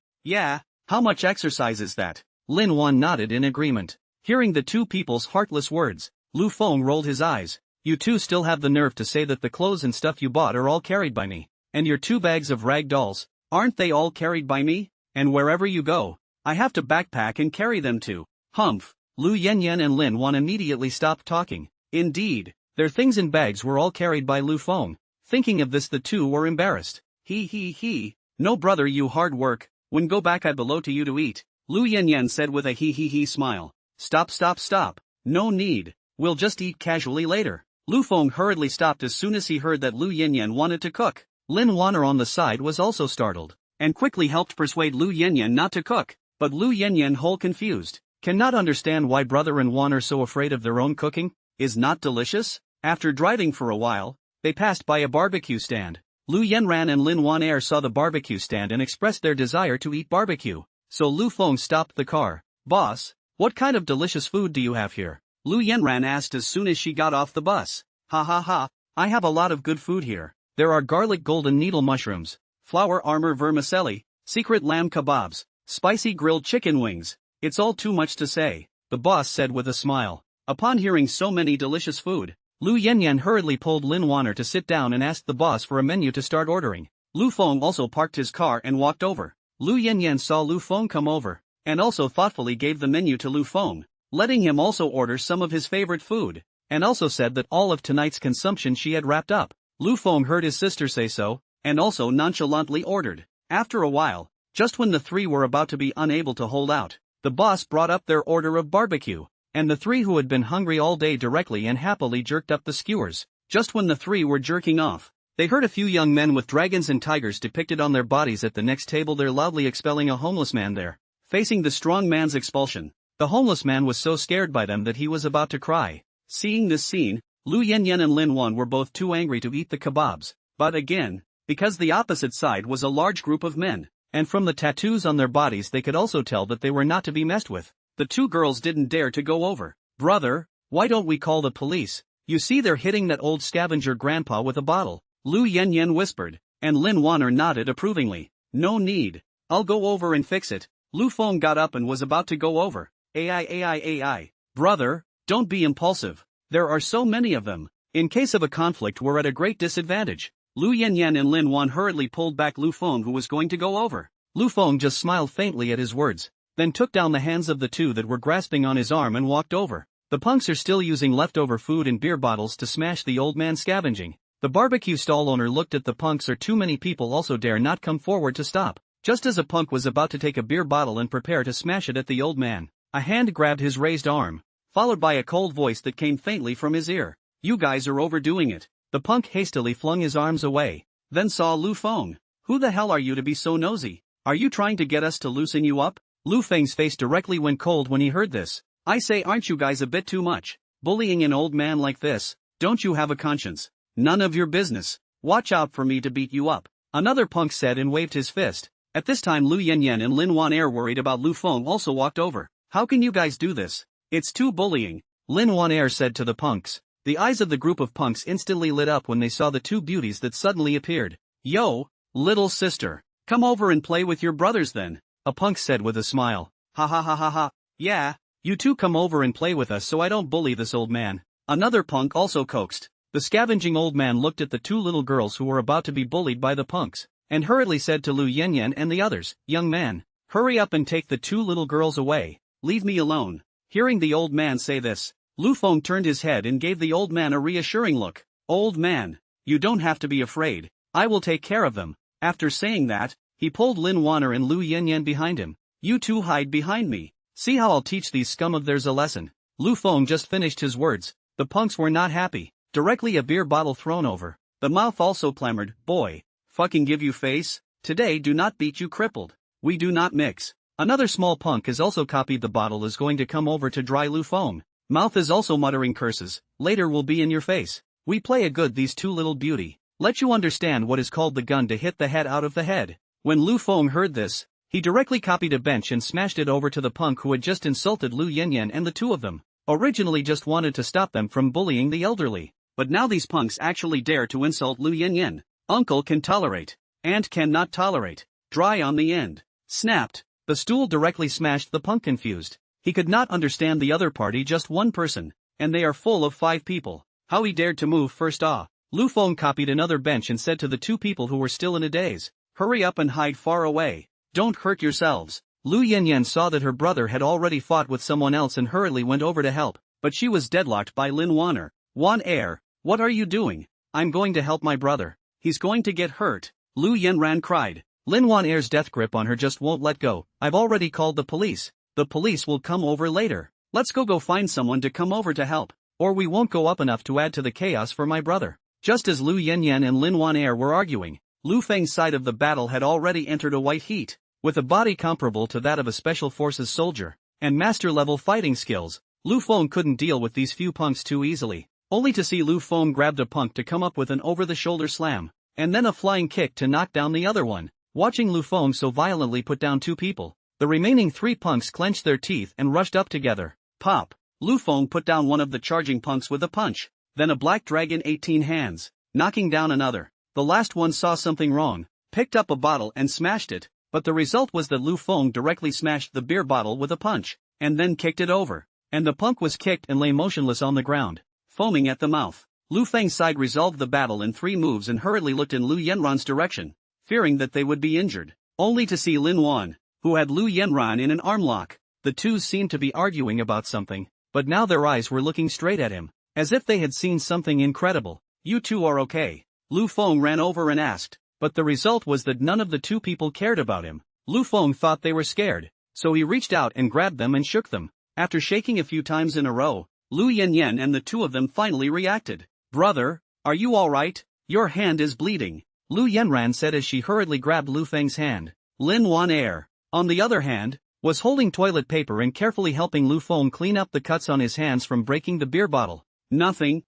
how much exercise is that?" Lin Wan nodded in agreement. Hearing the two people's heartless words, Lu Feng rolled his eyes. "You two still have the nerve to say that the clothes and stuff you bought are all carried by me, and your 2 bags of rag dolls, aren't they all carried by me? And wherever you go, I have to backpack and carry them too." Humph. Lu Yanyan and Lin Wan immediately stopped talking. Indeed, their things and bags were all carried by Lu Feng. Thinking of this, the two were embarrassed. He. "No brother, you hard work, when go back I below to you to eat," Lu Yanyan said with a he smile. Stop. No need, we'll just eat casually later." Lu Feng hurriedly stopped as soon as he heard that Lu Yanyan wanted to cook. Lin Wan on the side was also startled, and quickly helped persuade Lu Yanyan not to cook, but Lu Yanyan whole confused, cannot understand why brother and Wan are so afraid of their own cooking. Is not delicious? After driving for a while, they passed by a barbecue stand. Lu Yanran and Lin Wan saw the barbecue stand and expressed their desire to eat barbecue, so Lu Feng stopped the car. "Boss, what kind of delicious food do you have here?" Lu Yanran asked as soon as she got off the bus. Ha, I have a lot of good food here. There are garlic golden needle mushrooms, flower armor vermicelli, secret lamb kebabs, spicy grilled chicken wings. It's all too much to say, the boss said with a smile. Upon hearing so many delicious food, Lu Yanyan hurriedly pulled Lin Wanner to sit down and asked the boss for a menu to start ordering. Lu Feng also parked his car and walked over. Lu Yanyan saw Lu Feng come over, and also thoughtfully gave the menu to Lu Feng, letting him also order some of his favorite food, and also said that all of tonight's consumption she had wrapped up. Lu Feng heard his sister say so, and also nonchalantly ordered. After a while, just when the three were about to be unable to hold out, the boss brought up their order of barbecue, and the three who had been hungry all day directly and happily jerked up the skewers. Just when the three were jerking off, they heard a few young men with dragons and tigers depicted on their bodies at the next table. They're loudly expelling a homeless man there. Facing the strong man's expulsion, the homeless man was so scared by them that he was about to cry. Seeing this scene, Lu Yanyan and Lin Wan were both too angry to eat the kebabs, but again, because the opposite side was a large group of men, and from the tattoos on their bodies they could also tell that they were not to be messed with. The two girls didn't dare to go over. "Brother, why don't we call the police? You see they're hitting that old scavenger grandpa with a bottle," Lu Yanyan whispered, and Lin Wanner nodded approvingly. "No need. I'll go over and fix it." Lu Feng got up and was about to go over. AI. "Brother, don't be impulsive. There are so many of them. In case of a conflict we're at a great disadvantage." Lu Yanyan and Lin Wan hurriedly pulled back Lu Feng, who was going to go over. Lu Feng just smiled faintly at his words, then took down the hands of the two that were grasping on his arm and walked over. The punks are still using leftover food and beer bottles to smash the old man scavenging. The barbecue stall owner looked at the punks. Are too many people also dare not come forward to stop. Just as a punk was about to take a beer bottle and prepare to smash it at the old man, a hand grabbed his raised arm, followed by a cold voice that came faintly from his ear. "You guys are overdoing it." The punk hastily flung his arms away, then saw Lu Feng. "Who the hell are you to be so nosy? Are you trying to get us to loosen you up?" Lu Feng's face directly went cold when he heard this. "I say, aren't you guys a bit too much? Bullying an old man like this? Don't you have a conscience? None of your business. Watch out for me to beat you up," another punk said and waved his fist. At this time Lu Yanyan and Lin Wan worried about Lu Feng also walked over. "How can you guys do this? It's too bullying," Lin Wan said to the punks. The eyes of the group of punks instantly lit up when they saw the two beauties that suddenly appeared. "Yo, little sister, come over and play with your brothers then," a punk said with a smile. Ha. "Yeah, you two come over and play with us so I don't bully this old man," another punk also coaxed. The scavenging old man looked at the two little girls who were about to be bullied by the punks, and hurriedly said to Lu Yanyan and the others, "Young man, hurry up and take the two little girls away. Leave me alone." Hearing the old man say this, Lu Feng turned his head and gave the old man a reassuring look. "Old man, you don't have to be afraid. I will take care of them." After saying that, he pulled Lin Wanner and Lu Yanyan behind him. "You two hide behind me. See how I'll teach these scum of theirs a lesson." Lu Feng just finished his words. The punks were not happy. Directly a beer bottle thrown over. The mouth also clamored, "Boy, fucking give you face. Today do not beat you crippled. We do not mix." Another small punk has also copied the bottle is going to come over to dry Lu Feng. Mouth is also muttering curses, later will be in your face. We play a good these two little beauty. Let you understand what is called the gun to hit the head out of the head. When Lu Feng heard this, he directly copied a bench and smashed it over to the punk who had just insulted Lu Yanyan, and the two of them originally just wanted to stop them from bullying the elderly. But now these punks actually dare to insult Lu Yanyan. Uncle can tolerate. Aunt cannot tolerate. Dry on the end. Snapped. The stool directly smashed the punk confused. He could not understand the other party, just one person. And they are full of 5 people. How he dared to move first. Lu Feng copied another bench and said to the 2 people who were still in a daze, hurry up and hide far away. Don't hurt yourselves. Lu Yanyan saw that her brother had already fought with someone else and hurriedly went over to help, but she was deadlocked by Lin Wan'er. Wan Air, what are you doing? I'm going to help my brother. He's going to get hurt. Lu Yanran cried. Lin Wan'er's death grip on her just won't let go. I've already called the police. The police will come over later. Let's go find someone to come over to help, or we won't go up enough to add to the chaos for my brother. Just as Lu Yanyan and Lin Wan'er were arguing, Lu Feng's side of the battle had already entered a white heat. With a body comparable to that of a special forces soldier, and master-level fighting skills, Lu Feng couldn't deal with these few punks too easily, only to see Lu Feng grabbed a punk to come up with an over-the-shoulder slam, and then a flying kick to knock down the other one. Watching Lu Feng so violently put down 2 people, the remaining 3 punks clenched their teeth and rushed up together. Pop! Lu Feng put down one of the charging punks with a punch, then a black dragon 18 hands, knocking down another. The last one saw something wrong, picked up a bottle and smashed it. But the result was that Lu Feng directly smashed the beer bottle with a punch, and then kicked it over, and the punk was kicked and lay motionless on the ground, foaming at the mouth. Lu Feng's side resolved the battle in 3 moves and hurriedly looked in Lu Yanran's direction, fearing that they would be injured, only to see Lin Wan, who had Lu Yanran in an arm lock. The two seemed to be arguing about something, but now their eyes were looking straight at him, as if they had seen something incredible. You two are okay? Lu Feng ran over and asked. But the result was that none of the 2 people cared about him. Lu Feng thought they were scared, so he reached out and grabbed them and shook them. After shaking a few times in a row, Lu Yanyan and the 2 of them finally reacted. Brother, are you alright? Your hand is bleeding, Lu Yanran said as she hurriedly grabbed Lu Feng's hand. Lin Wan'er, on the other hand, was holding toilet paper and carefully helping Lu Feng clean up the cuts on his hands from breaking the beer bottle. Nothing.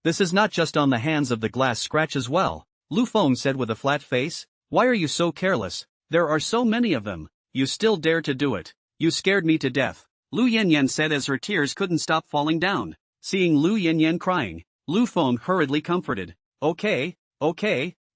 This is not just on the hands of the glass scratch as well, Lu Feng said with a flat face. Why are you so careless? There are so many of them. You still dare to do it. You scared me to death, Lu Yanyan said as her tears couldn't stop falling down. Seeing Lu Yanyan crying, Lu Feng hurriedly comforted. Okay,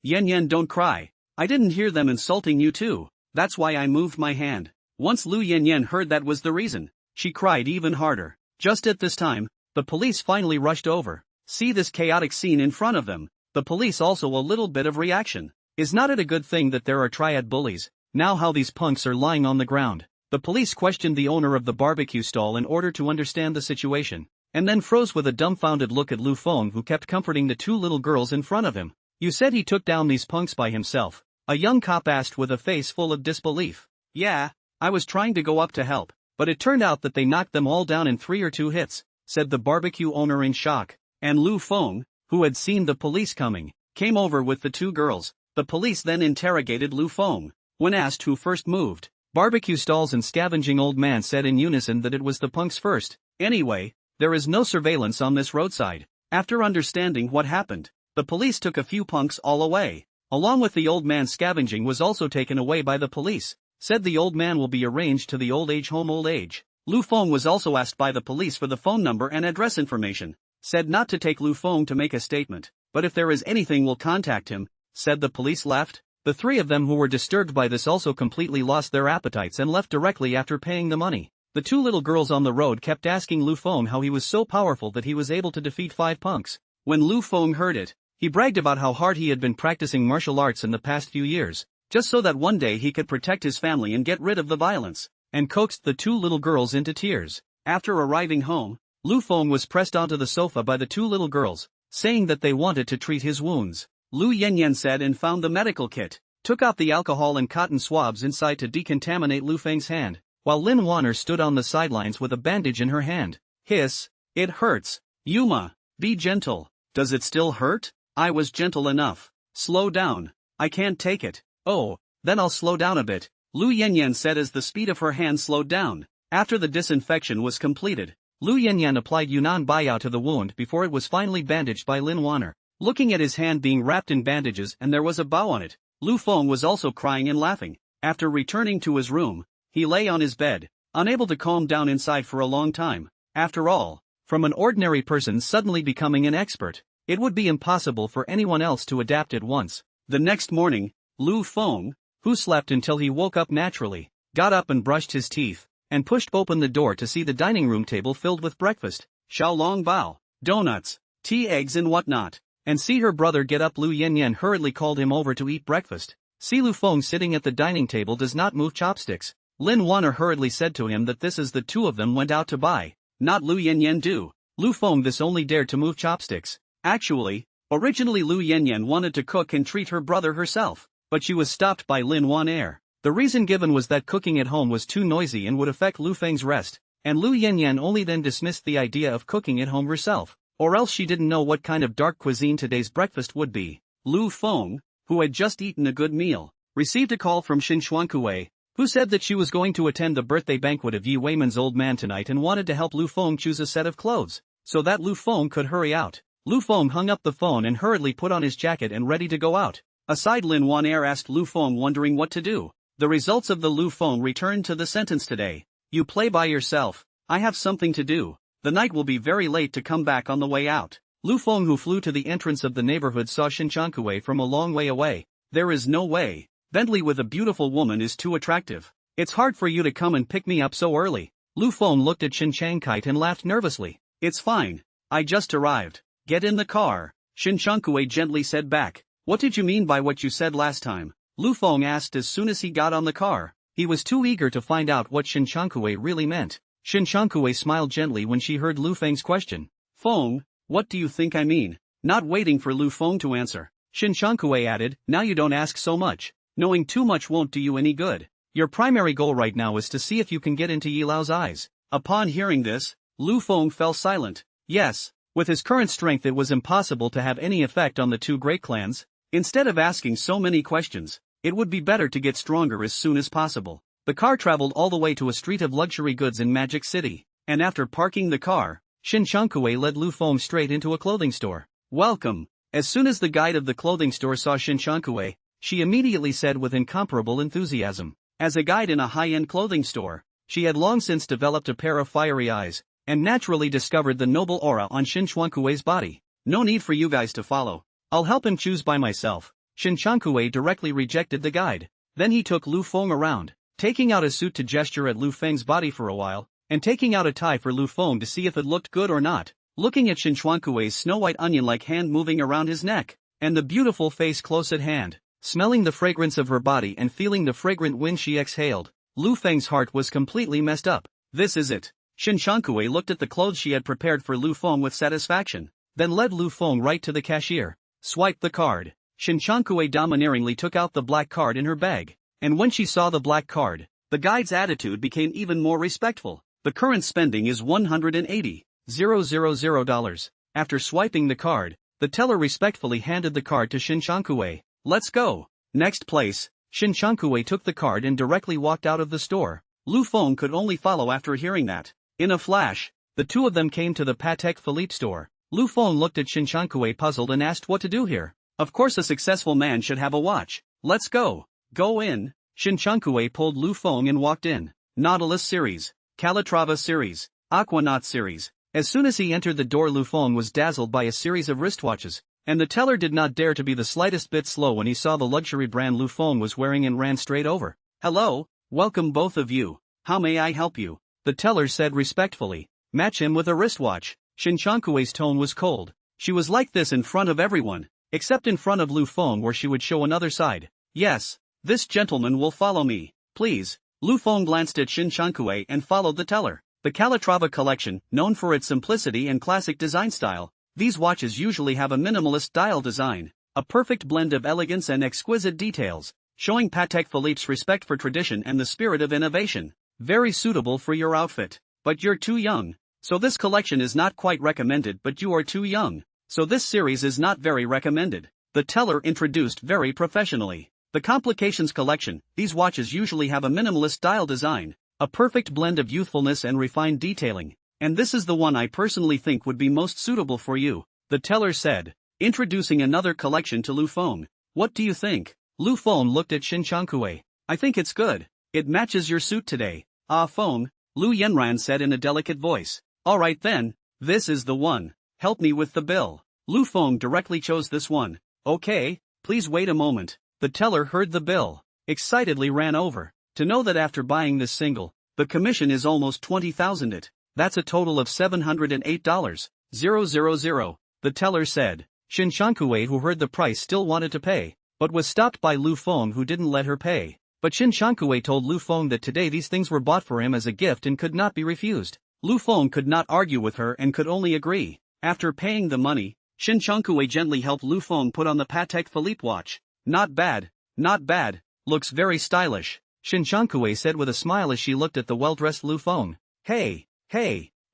Yanyan, don't cry. I didn't hear them insulting you too. That's why I moved my hand. Once Lu Yanyan heard that was the reason, she cried even harder. Just at this time, the police finally rushed over. See this chaotic scene in front of them. The police also a little bit of reaction. Is not it a good thing that there are triad bullies? Now how these punks are lying on the ground. The police questioned the owner of the barbecue stall in order to understand the situation, and then froze with a dumbfounded look at Lu Feng, who kept comforting the 2 little girls in front of him. You said he took down these punks by himself? A young cop asked with a face full of disbelief. Yeah, I was trying to go up to help, but it turned out that they knocked them all down in 3 or 2 hits, said the barbecue owner in shock. And Lu Feng, who had seen the police coming, came over with the 2 girls. The police then interrogated Lu Feng. When asked who first moved, barbecue stalls and scavenging old man said in unison that it was the punks first. Anyway, there is no surveillance on this roadside. After understanding what happened, the police took a few punks all away. Along with the old man, scavenging was also taken away by the police. Said the old man will be arranged to the old age home old age. Lu Feng was also asked by the police for the phone number and address information. Said not to take Lu Feng to make a statement, but if there is anything we'll contact him, said the police left. The 3 of them who were disturbed by this also completely lost their appetites and left directly after paying the money. The 2 little girls on the road kept asking Lu Feng how he was so powerful that he was able to defeat 5 punks. When Lu Feng heard it, he bragged about how hard he had been practicing martial arts in the past few years, just so that one day he could protect his family and get rid of the violence, and coaxed the 2 little girls into tears. After arriving home, Lu Feng was pressed onto the sofa by the 2 little girls, saying that they wanted to treat his wounds. Lu Yanyan said and found the medical kit, took out the alcohol and cotton swabs inside to decontaminate Lu Feng's hand, while Lin Wan'er stood on the sidelines with a bandage in her hand. Hiss, it hurts. Yuma, be gentle. Does it still hurt? I was gentle enough. Slow down. I can't take it. Oh, then I'll slow down a bit, Lu Yanyan said as the speed of her hand slowed down. After the disinfection was completed, Lu Yanyan applied Yunnan Baiyao to the wound before it was finally bandaged by Lin Wanner. Looking at his hand being wrapped in bandages and there was a bow on it, Lu Feng was also crying and laughing. After returning to his room, he lay on his bed, unable to calm down inside for a long time. After all, from an ordinary person suddenly becoming an expert, it would be impossible for anyone else to adapt at once. The next morning, Lu Feng, who slept until he woke up naturally, got up and brushed his teeth, and pushed open the door to see the dining room table filled with breakfast, xiaolong bao, donuts, tea, eggs and whatnot, and see her brother get up. Lu Yanyan hurriedly called him over to eat breakfast. See Lu Feng sitting at the dining table does not move chopsticks. Lin Wanner hurriedly said to him that this is the two of them went out to buy, not Lu Yanyan do. Lu Feng this only dared to move chopsticks. Actually, originally Lu Yanyan wanted to cook and treat her brother herself, but she was stopped by Lin Wanner. The reason given was that cooking at home was too noisy and would affect Lu Feng's rest, and Lu Yanyan only then dismissed the idea of cooking at home herself, or else she didn't know what kind of dark cuisine today's breakfast would be. Lu Feng, who had just eaten a good meal, received a call from Xin Xuankui, who said that she was going to attend the birthday banquet of Yi Weiman's old man tonight and wanted to help Lu Feng choose a set of clothes, so that Lu Feng could hurry out. Lu Feng hung up the phone and hurriedly put on his jacket and ready to go out. Aside, Lin Wanner asked Lu Feng, wondering what to do. The results of the Lu Feng returned to the sentence today. You play by yourself. I have something to do. The night will be very late to come back on the way out. Lu Feng, who flew to the entrance of the neighborhood, saw Shinchankui from a long way away. There is no way. Bentley with a beautiful woman is too attractive. It's hard for you to come and pick me up so early. Lu Feng looked at Shinchankite and laughed nervously. It's fine. I just arrived. Get in the car. Shinchankui gently said back. What did you mean by what you said last time? Lu Feng asked as soon as he got on the car. He was too eager to find out what Shinchankui really meant. Shinchankui smiled gently when she heard Lu Feng's question. Feng, what do you think I mean? Not waiting for Lu Feng to answer, Shinchankui added, now you don't ask so much. Knowing too much won't do you any good. Your primary goal right now is to see if you can get into Yi Lao's eyes. Upon hearing this, Lu Feng fell silent. Yes, with his current strength it was impossible to have any effect on the two great clans. Instead of asking so many questions, it would be better to get stronger as soon as possible. The car traveled all the way to a street of luxury goods in Magic City, and after parking the car, Shinchankui led Lu Feng straight into a clothing store. Welcome. As soon as the guide of the clothing store saw Shinchankui, she immediately said with incomparable enthusiasm. As a guide in a high-end clothing store, she had long since developed a pair of fiery eyes, and naturally discovered the noble aura on Shinchuankui's body. No need for you guys to follow. I'll help him choose by myself. Shinchankui directly rejected the guide. Then he took Lu Feng around, taking out a suit to gesture at Lu Feng's body for a while, and taking out a tie for Lu Feng to see if it looked good or not. Looking at Shinchuankui's snow-white onion-like hand moving around his neck, and the beautiful face close at hand, smelling the fragrance of her body and feeling the fragrant wind she exhaled, Lu Feng's heart was completely messed up. This is it. Shinchankui looked at the clothes she had prepared for Lu Feng with satisfaction, then led Lu Feng right to the cashier. Swiped the card. Shinchankui domineeringly took out the black card in her bag, and when she saw the black card, the guide's attitude became even more respectful. The current spending is $180,000. After swiping the card, the teller respectfully handed the card to Shinchankui. Let's go. Next place. Shinchankui took the card and directly walked out of the store. Lu Feng could only follow after hearing that. In a flash, the two of them came to the Patek Philippe store. Lu Feng looked at Shinchankui puzzled and asked what to do here. Of course a successful man should have a watch. Let's go. Go in. Shinchankui pulled Lu Feng and walked in. Nautilus series, Calatrava series, Aquanaut series. As soon as he entered the door, Lu Feng was dazzled by a series of wristwatches, and the teller did not dare to be the slightest bit slow when he saw the luxury brand Lu Feng was wearing and ran straight over. Hello, welcome both of you. How may I help you? The teller said respectfully. Match him with a wristwatch. Shinchankou's tone was cold. She was like this in front of everyone, except in front of Lu Feng where she would show another side. Yes, this gentleman will follow me, please. Lu Feng glanced at Shinchankui and followed the teller. The Calatrava collection, known for its simplicity and classic design style, these watches usually have a minimalist dial design, a perfect blend of elegance and exquisite details, showing Patek Philippe's respect for tradition and the spirit of innovation. Very suitable for your outfit. But you're too young, so this collection is not quite recommended. But you are too young, so this series is not very recommended. The teller introduced very professionally. The Complications collection, these watches usually have a minimalist dial design, a perfect blend of youthfulness and refined detailing. and this is the one I personally think would be most suitable for you, the teller said, introducing another collection to Lu Feng. What do you think? Lu Feng looked at Shin Changkui. I think it's good. It matches your suit today. Ah Feng, Lu Yenran said in a delicate voice. Alright then, this is the one. Help me with the bill. Lu Feng directly chose this one. Okay, please wait a moment. The teller heard the bill, excitedly ran over, to know that after buying this single, the commission is almost 20,000 it. That's a total of $708,000. The teller said. Shin Changkui, who heard the price, still wanted to pay, but was stopped by Lu Feng, who didn't let her pay. But Shin Changkui told Lu Feng that today these things were bought for him as a gift and could not be refused. Lu Feng could not argue with her and could only agree. After paying the money, Shin Changkui gently helped Lu Feng put on the Patek Philippe watch. Not bad, not bad, looks very stylish, Shin Changkui said with a smile as she looked at the well-dressed Lu Feng. Hey,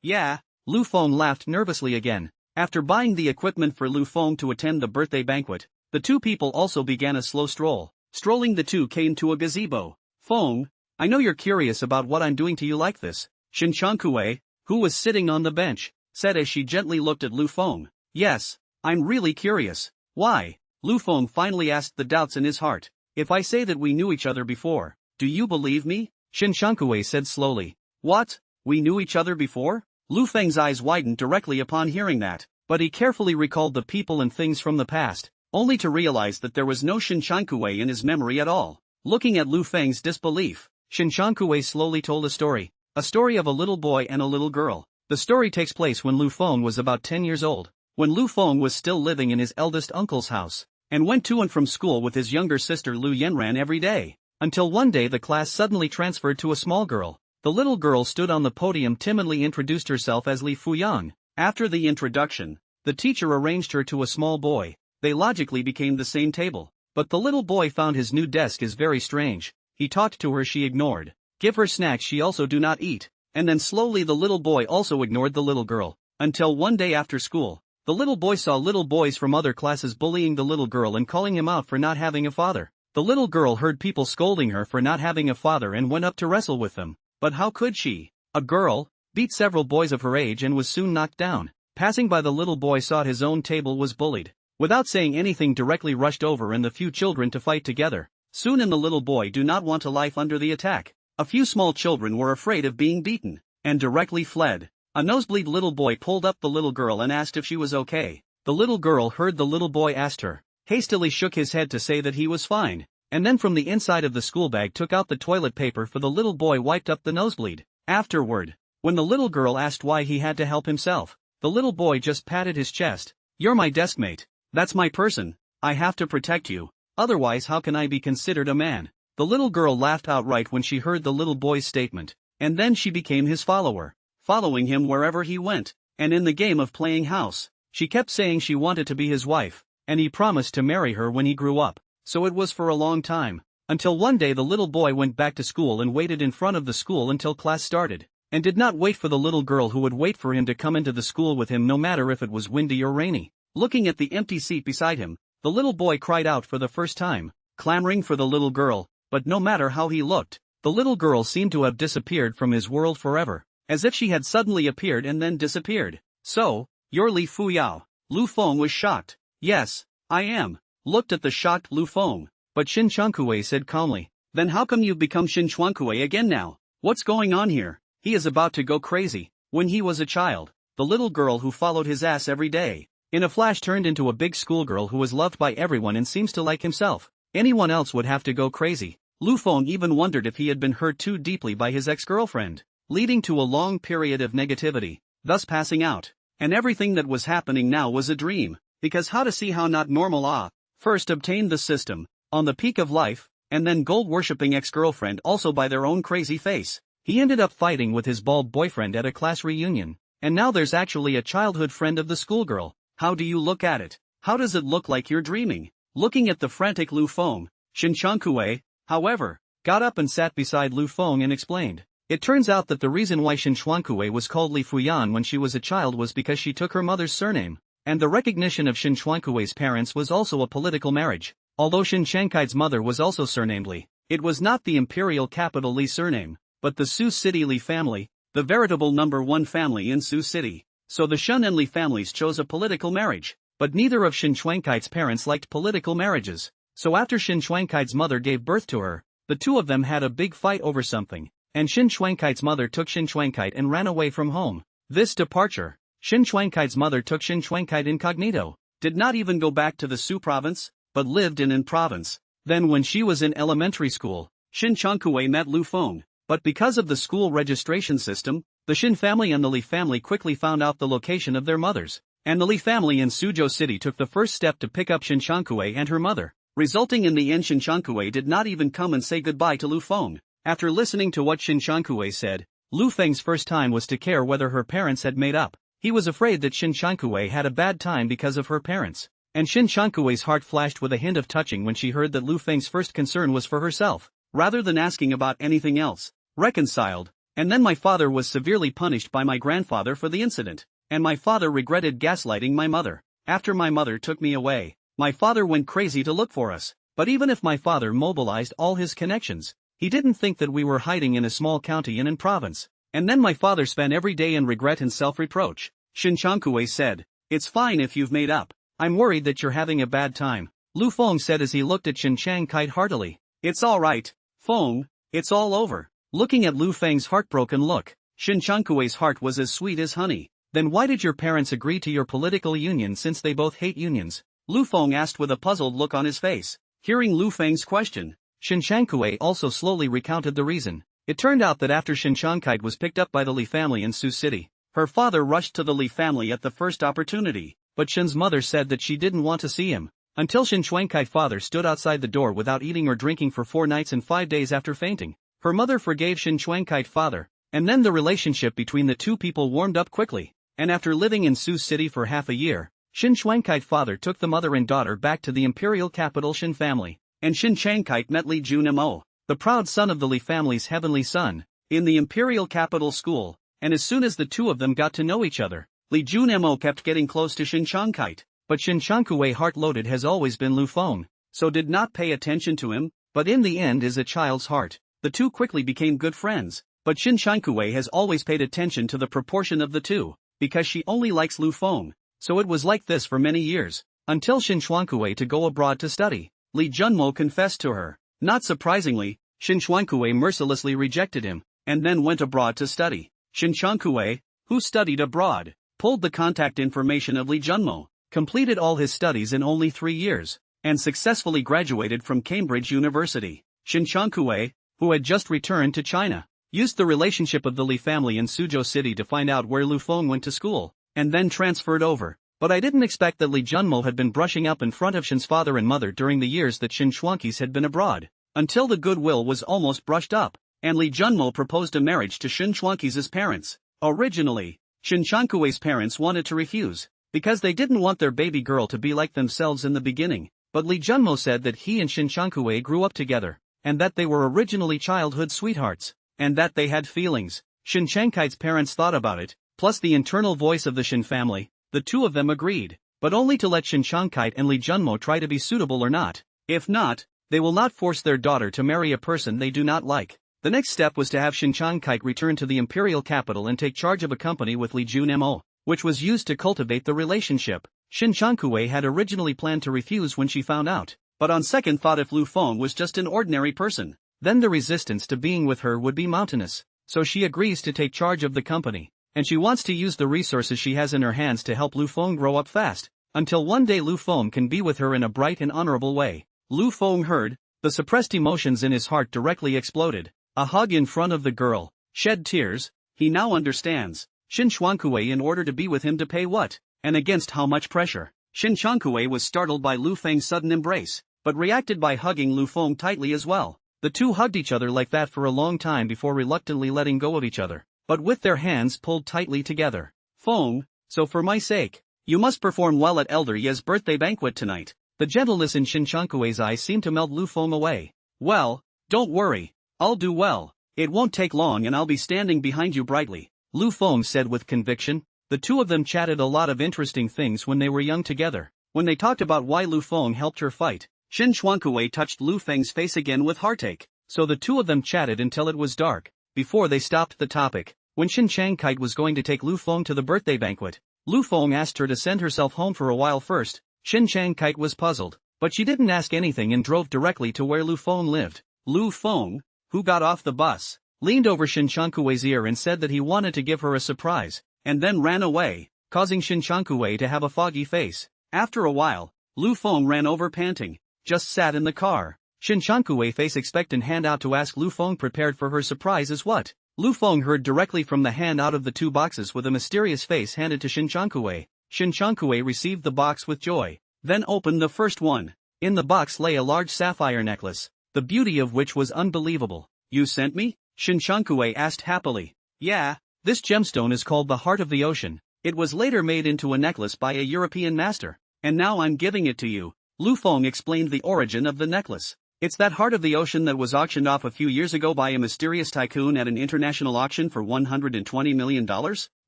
yeah, Lu Feng laughed nervously again. After buying the equipment for Lu Feng to attend the birthday banquet, the two people also began a slow stroll. Strolling, the two came to a gazebo. Feng, I know you're curious about what I'm doing to you like this, Shin Changkui, who was sitting on the bench, said as she gently looked at Lu Feng. Yes, I'm really curious. Why? Lu Feng finally asked the doubts in his heart. If I say that we knew each other before, do you believe me? Shin Changkui said slowly. What? We knew each other before? Lu Feng's eyes widened directly upon hearing that, but he carefully recalled the people and things from the past, only to realize that there was no Shin Changkui in his memory at all. Looking at Lu Feng's disbelief, Shin Changkui slowly told a story of a little boy and a little girl. The story takes place when Lu Feng was about 10 years old, when Lu Feng was still living in his eldest uncle's house, and went to and from school with his younger sister Lu Yenran every day, until one day the class suddenly transferred to a small girl. The little girl stood on the podium, timidly introduced herself as Li Fuyang. After the introduction, the teacher arranged her to a small boy. They logically became the same table, but the little boy found his new desk is very strange. He talked to her, she ignored. Give her snacks, she also do not eat. And then slowly the little boy also ignored the little girl, until one day after school, the little boy saw little boys from other classes bullying the little girl and calling him out for not having a father. The little girl heard people scolding her for not having a father and went up to wrestle with them. But how could she? A girl, beat several boys of her age and was soon knocked down. Passing by, the little boy saw his own table was bullied. Without saying anything, directly rushed over and the few children to fight together. Soon the little boy do not want a life under the attack. A few small children were afraid of being beaten, and directly fled. A nosebleed little boy pulled up the little girl and asked if she was okay. The little girl heard the little boy asked her, hastily shook his head to say that he was fine, and then from the inside of the school bag took out the toilet paper for the little boy, wiped up the nosebleed. Afterward, when the little girl asked why he had to help himself, the little boy just patted his chest. You're my deskmate. That's my person. I have to protect you. Otherwise, how can I be considered a man? The little girl laughed outright when she heard the little boy's statement, and then she became his follower, following him wherever he went, and in the game of playing house, she kept saying she wanted to be his wife, and he promised to marry her when he grew up. So it was for a long time, until one day the little boy went back to school and waited in front of the school until class started, and did not wait for the little girl, who would wait for him to come into the school with him no matter if it was windy or rainy. Looking at the empty seat beside him, the little boy cried out for the first time, clamoring for the little girl, but no matter how he looked, the little girl seemed to have disappeared from his world forever, as if she had suddenly appeared and then disappeared. So, you're Li Fuyao. Lu Feng was shocked. Yes, I am. Looked at the shocked Lu Feng, but Shin Changkui said calmly, then how come you've become Shin Changkui again now? What's going on here? He is about to go crazy. When he was a child, the little girl who followed his ass every day, in a flash turned into a big schoolgirl who was loved by everyone and seems to like himself. Anyone else would have to go crazy. Lu Feng even wondered if he had been hurt too deeply by his ex-girlfriend, leading to a long period of negativity, thus passing out. And everything that was happening now was a dream, because how to see how not normal. First obtained the system, on the peak of life, and then gold-worshipping ex-girlfriend also by their own crazy face. He ended up fighting with his bald boyfriend at a class reunion, and now there's actually a childhood friend of the schoolgirl. How do you look at it? How does it look like you're dreaming? Looking at the frantic Lu Feng, Shin Changkui, however, got up and sat beside Lu Feng and explained. It turns out that the reason why Shin Changkui was called Li Fuyan when she was a child was because she took her mother's surname, and the recognition of Shin Changkui's parents was also a political marriage. Although Shin Changkai's mother was also surnamed Li, it was not the imperial capital Li surname, but the Sioux City Li family, the veritable #1 family in Sioux City. So the Shun and Li families chose a political marriage, but neither of Shin Chuangkite's parents liked political marriages. So after Shin Chuangkite's mother gave birth to her, the two of them had a big fight over something, and Shin Chuangkite's mother took Shin Chuangkite and ran away from home. This departure, Shin Chuangkite's mother took Shin Chuangkite incognito, did not even go back to the Sioux province, but lived in province. Then when she was in elementary school, Shin Chuangkue met Lu Feng, but because of the school registration system, the Shin family and the Li family quickly found out the location of their mothers, and the Li family in Suzhou City took the first step to pick up Shin Chuangkue and her mother, resulting in the end Shin Chuangkue did not even come and say goodbye to Lu Feng. After listening to what Shin Chuangkue said, Lu Feng's first time was to care whether her parents had made up. He was afraid that Shin Chuangkue had a bad time because of her parents, and Shin Chuangkue's heart flashed with a hint of touching when she heard that Lu Feng's first concern was for herself, rather than asking about anything else. Reconciled, and then my father was severely punished by my grandfather for the incident, and my father regretted gaslighting my mother. After my mother took me away, my father went crazy to look for us, but even if my father mobilized all his connections, he didn't think that we were hiding in a small county and in province. And then my father spent every day in regret and self-reproach. Shin Chuangkue said, "It's fine if you've made up. I'm worried that you're having a bad time," Lu Feng said as he looked at Shin Chuangkite heartily. "It's all right, Feng, it's all over." Looking at Lu Feng's heartbroken look, Shin Chuangkue's heart was as sweet as honey. "Then why did your parents agree to your political union since they both hate unions?" Lu Feng asked with a puzzled look on his face. Hearing Lu Feng's question, Shin Chuangkue also slowly recounted the reason. It turned out that after Shin Chuangkite was picked up by the Li family in Sioux City, her father rushed to the Li family at the first opportunity, but Shin's mother said that she didn't want to see him, until Shin Chuangkite's father stood outside the door without eating or drinking for 4 nights and 5 days after fainting. Her mother forgave Shin Chuangkite's father, and then the relationship between the two people warmed up quickly, and after living in Sioux City for half a year, Shin Chuangkite's father took the mother and daughter back to the imperial capital Shin family, and Shin Chuangkite met Li Junmo, the proud son of the Li family's heavenly son, in the imperial capital school, and as soon as the two of them got to know each other, Li Junmo kept getting close to Shin Chuangkite, but Shin Chuangkue heart-loaded has always been Lu Feng, so did not pay attention to him, but in the end is a child's heart. The two quickly became good friends, but Shin Chuangkue has always paid attention to the proportion of the two, because she only likes Lu Feng, so it was like this for many years, until Shin Chuangkue to go abroad to study. Li Junmo confessed to her. Not surprisingly, Shin Chuangkue mercilessly rejected him, and then went abroad to study. Shin Chuangkue, who studied abroad, pulled the contact information of Li Junmo, completed all his studies in only 3 years, and successfully graduated from Cambridge University. Shin Chuangkue, who had just returned to China, used the relationship of the Li family in Suzhou City to find out where Lu Feng went to school, and then transferred over. But I didn't expect that Li Junmo had been brushing up in front of Shin's father and mother during the years that Shin Chuangkite had been abroad, until the goodwill was almost brushed up, and Li Junmo proposed a marriage to Shin Chuangkite's parents. Originally, Shin Chuangkue's parents wanted to refuse, because they didn't want their baby girl to be like themselves in the beginning, but Li Junmo said that he and Shin Chuangkue grew up together, and that they were originally childhood sweethearts, and that they had feelings. Shin Chuangkite's parents thought about it, plus the internal voice of the Shin family. The two of them agreed, but only to let Shin Chuangkite and Li Junmo try to be suitable or not. If not, they will not force their daughter to marry a person they do not like. The next step was to have Shin Chuangkite return to the imperial capital and take charge of a company with Li Junmo, which was used to cultivate the relationship. Shin Chuangkue had originally planned to refuse when she found out, but on second thought, if Lu Feng was just an ordinary person, then the resistance to being with her would be mountainous. So she agrees to take charge of the company, and she wants to use the resources she has in her hands to help Lu Feng grow up fast, until one day Lu Feng can be with her in a bright and honorable way. Lu Feng heard, the suppressed emotions in his heart directly exploded. A hug in front of the girl, shed tears. He now understands. Shin Chuangkue in order to be with him to pay what, and against how much pressure. Shin Chuangkue was startled by Lu Feng's sudden embrace, but reacted by hugging Lu Feng tightly as well. The two hugged each other like that for a long time before reluctantly letting go of each other, but with their hands pulled tightly together. Feng, so for my sake, you must perform well at Elder Ye's birthday banquet tonight. The gentleness in Shin Chuangkue's eyes seemed to melt Lu Feng away. Well, don't worry, I'll do well. It won't take long and I'll be standing behind you brightly, Lu Feng said with conviction. The two of them chatted a lot of interesting things when they were young together. When they talked about why Lu Feng helped her fight, Shin Chuangkue touched Lu Feng's face again with heartache, so the two of them chatted until it was dark. Before they stopped the topic, When Shin Chang Kite was going to take Lu Feng to the birthday banquet, Lu Feng asked her to send herself home for a while first. Shin Chang Kite was puzzled, but she didn't ask anything and drove directly to where Lu Feng lived. Lu Feng, who got off the bus, leaned over Shin Changkuei's ear and said that he wanted to give her a surprise, and then ran away, causing Shin Changkuei to have a foggy face. After a while, Lu Feng ran over panting, just sat in the car. Shin Changkuei face expectant hand out to ask Lu Feng prepared for her surprise is what? Lu Feng heard directly from the hand out of the two boxes with a mysterious face handed to Shin Changkuei. Shin Changkuei received the box with joy, then opened the first one. In the box lay a large sapphire necklace, the beauty of which was unbelievable. You sent me? Shin Changkuei asked happily. Yeah, this gemstone is called the Heart of the Ocean. It was later made into a necklace by a European master, and now I'm giving it to you. Lu Feng explained the origin of the necklace. It's that Heart of the Ocean that was auctioned off a few years ago by a mysterious tycoon at an international auction for $120 million?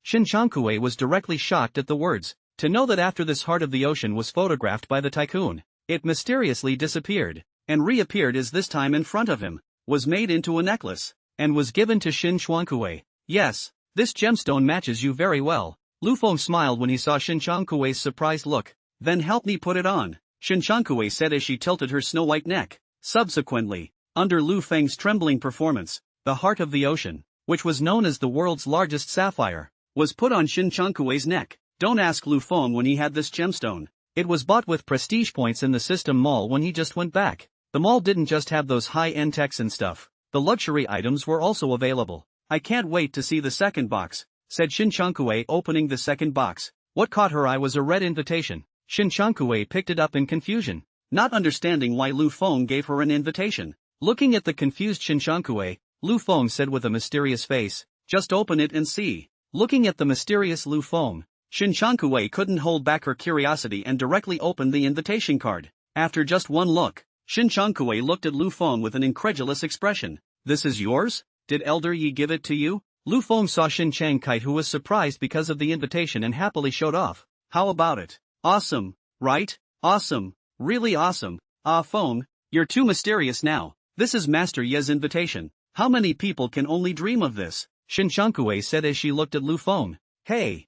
Shin Changkuei was directly shocked at the words. To know that after this Heart of the Ocean was photographed by the tycoon, it mysteriously disappeared, and reappeared as this time in front of him, was made into a necklace, and was given to Shin Changkuei. Yes, this gemstone matches you very well. Lu Feng smiled when he saw Shin Changkuei's surprised look. Then help me put it on, Shin Changkuei said as she tilted her snow-white neck. Subsequently, under Lu Feng's trembling performance, the Heart of the Ocean, which was known as the world's largest sapphire, was put on Shin Changkuei's neck. Don't ask Lu Feng when he had this gemstone. It was bought with prestige points in the System Mall when he just went back. The mall didn't just have those high-end techs and stuff. The luxury items were also available. I can't wait to see the second box, said Shin Changkuei opening the second box. What caught her eye was a red invitation. Shin Changkuei picked it up in confusion, not understanding why Lu Feng gave her an invitation. Looking at the confused Shin Changkuei, Lu Feng said with a mysterious face, just open it and see. Looking at the mysterious Lu Feng, Shin Changkuei couldn't hold back her curiosity and directly opened the invitation card. After just one look, Shin Changkuei looked at Lu Feng with an incredulous expression. This is yours? Did Elder Yi give it to you? Lu Feng saw Shin Chang Kite, who was surprised because of the invitation and happily showed off. How about it? Awesome, right? Awesome, really awesome. Ah Feng, you're too mysterious now. This is Master Ye's invitation. How many people can only dream of this? Shin Changkuei said as she looked at Lu Feng. Hey,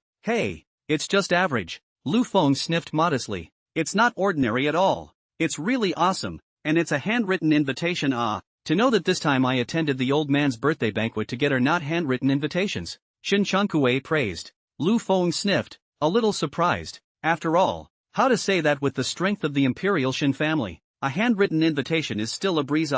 it's just average. Lu Feng sniffed modestly. It's not ordinary at all. It's really awesome, and it's a handwritten invitation. To know that this time I attended the old man's birthday banquet to get her not handwritten invitations, Shin Changkuei praised. Lu Feng sniffed, a little surprised. After all, how to say that with the strength of the imperial Shin family? A handwritten invitation is still a breeze.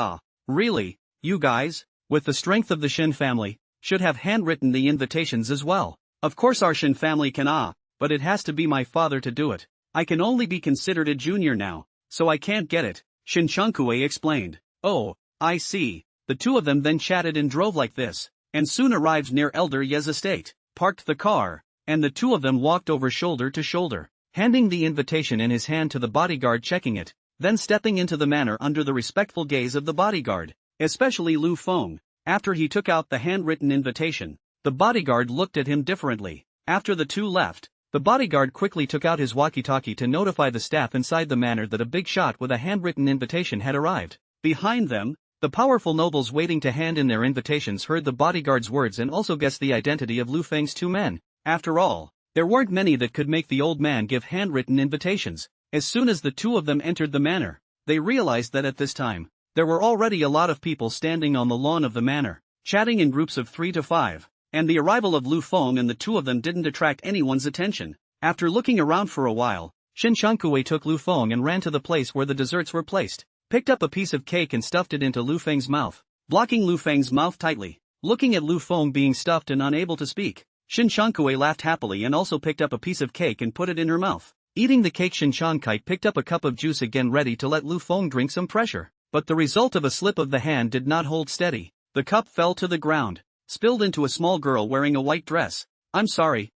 Really, you guys, with the strength of the Shin family, should have handwritten the invitations as well. Of course our Shin family can, but it has to be my father to do it. I can only be considered a junior now, so I can't get it, Shin Changkuei explained. Oh, I see. The two of them then chatted and drove like this, and soon arrived near Elder Ye's estate, parked the car, and the two of them walked over shoulder to shoulder, handing the invitation in his hand to the bodyguard checking it, then stepping into the manor under the respectful gaze of the bodyguard, especially Lu Feng. After he took out the handwritten invitation, the bodyguard looked at him differently. After the two left, the bodyguard quickly took out his walkie-talkie to notify the staff inside the manor that a big shot with a handwritten invitation had arrived. Behind them, the powerful nobles waiting to hand in their invitations heard the bodyguard's words and also guessed the identity of Lu Feng's two men. After all, there weren't many that could make the old man give handwritten invitations. As soon as the two of them entered the manor, they realized that at this time, there were already a lot of people standing on the lawn of the manor, chatting in groups of 3 to 5, and the arrival of Lu Feng and the two of them didn't attract anyone's attention. After looking around for a while, Shin Changkuei took Lu Feng and ran to the place where the desserts were placed, picked up a piece of cake and stuffed it into Lu Feng's mouth, blocking Lu Feng's mouth tightly. Looking at Lu Feng being stuffed and unable to speak, Shin Changkuei laughed happily and also picked up a piece of cake and put it in her mouth. Eating the cake, Shin Changkai picked up a cup of juice again, ready to let Lu Feng drink some pressure. But the result of a slip of the hand did not hold steady. The cup fell to the ground, spilled into a small girl wearing a white dress. I'm sorry.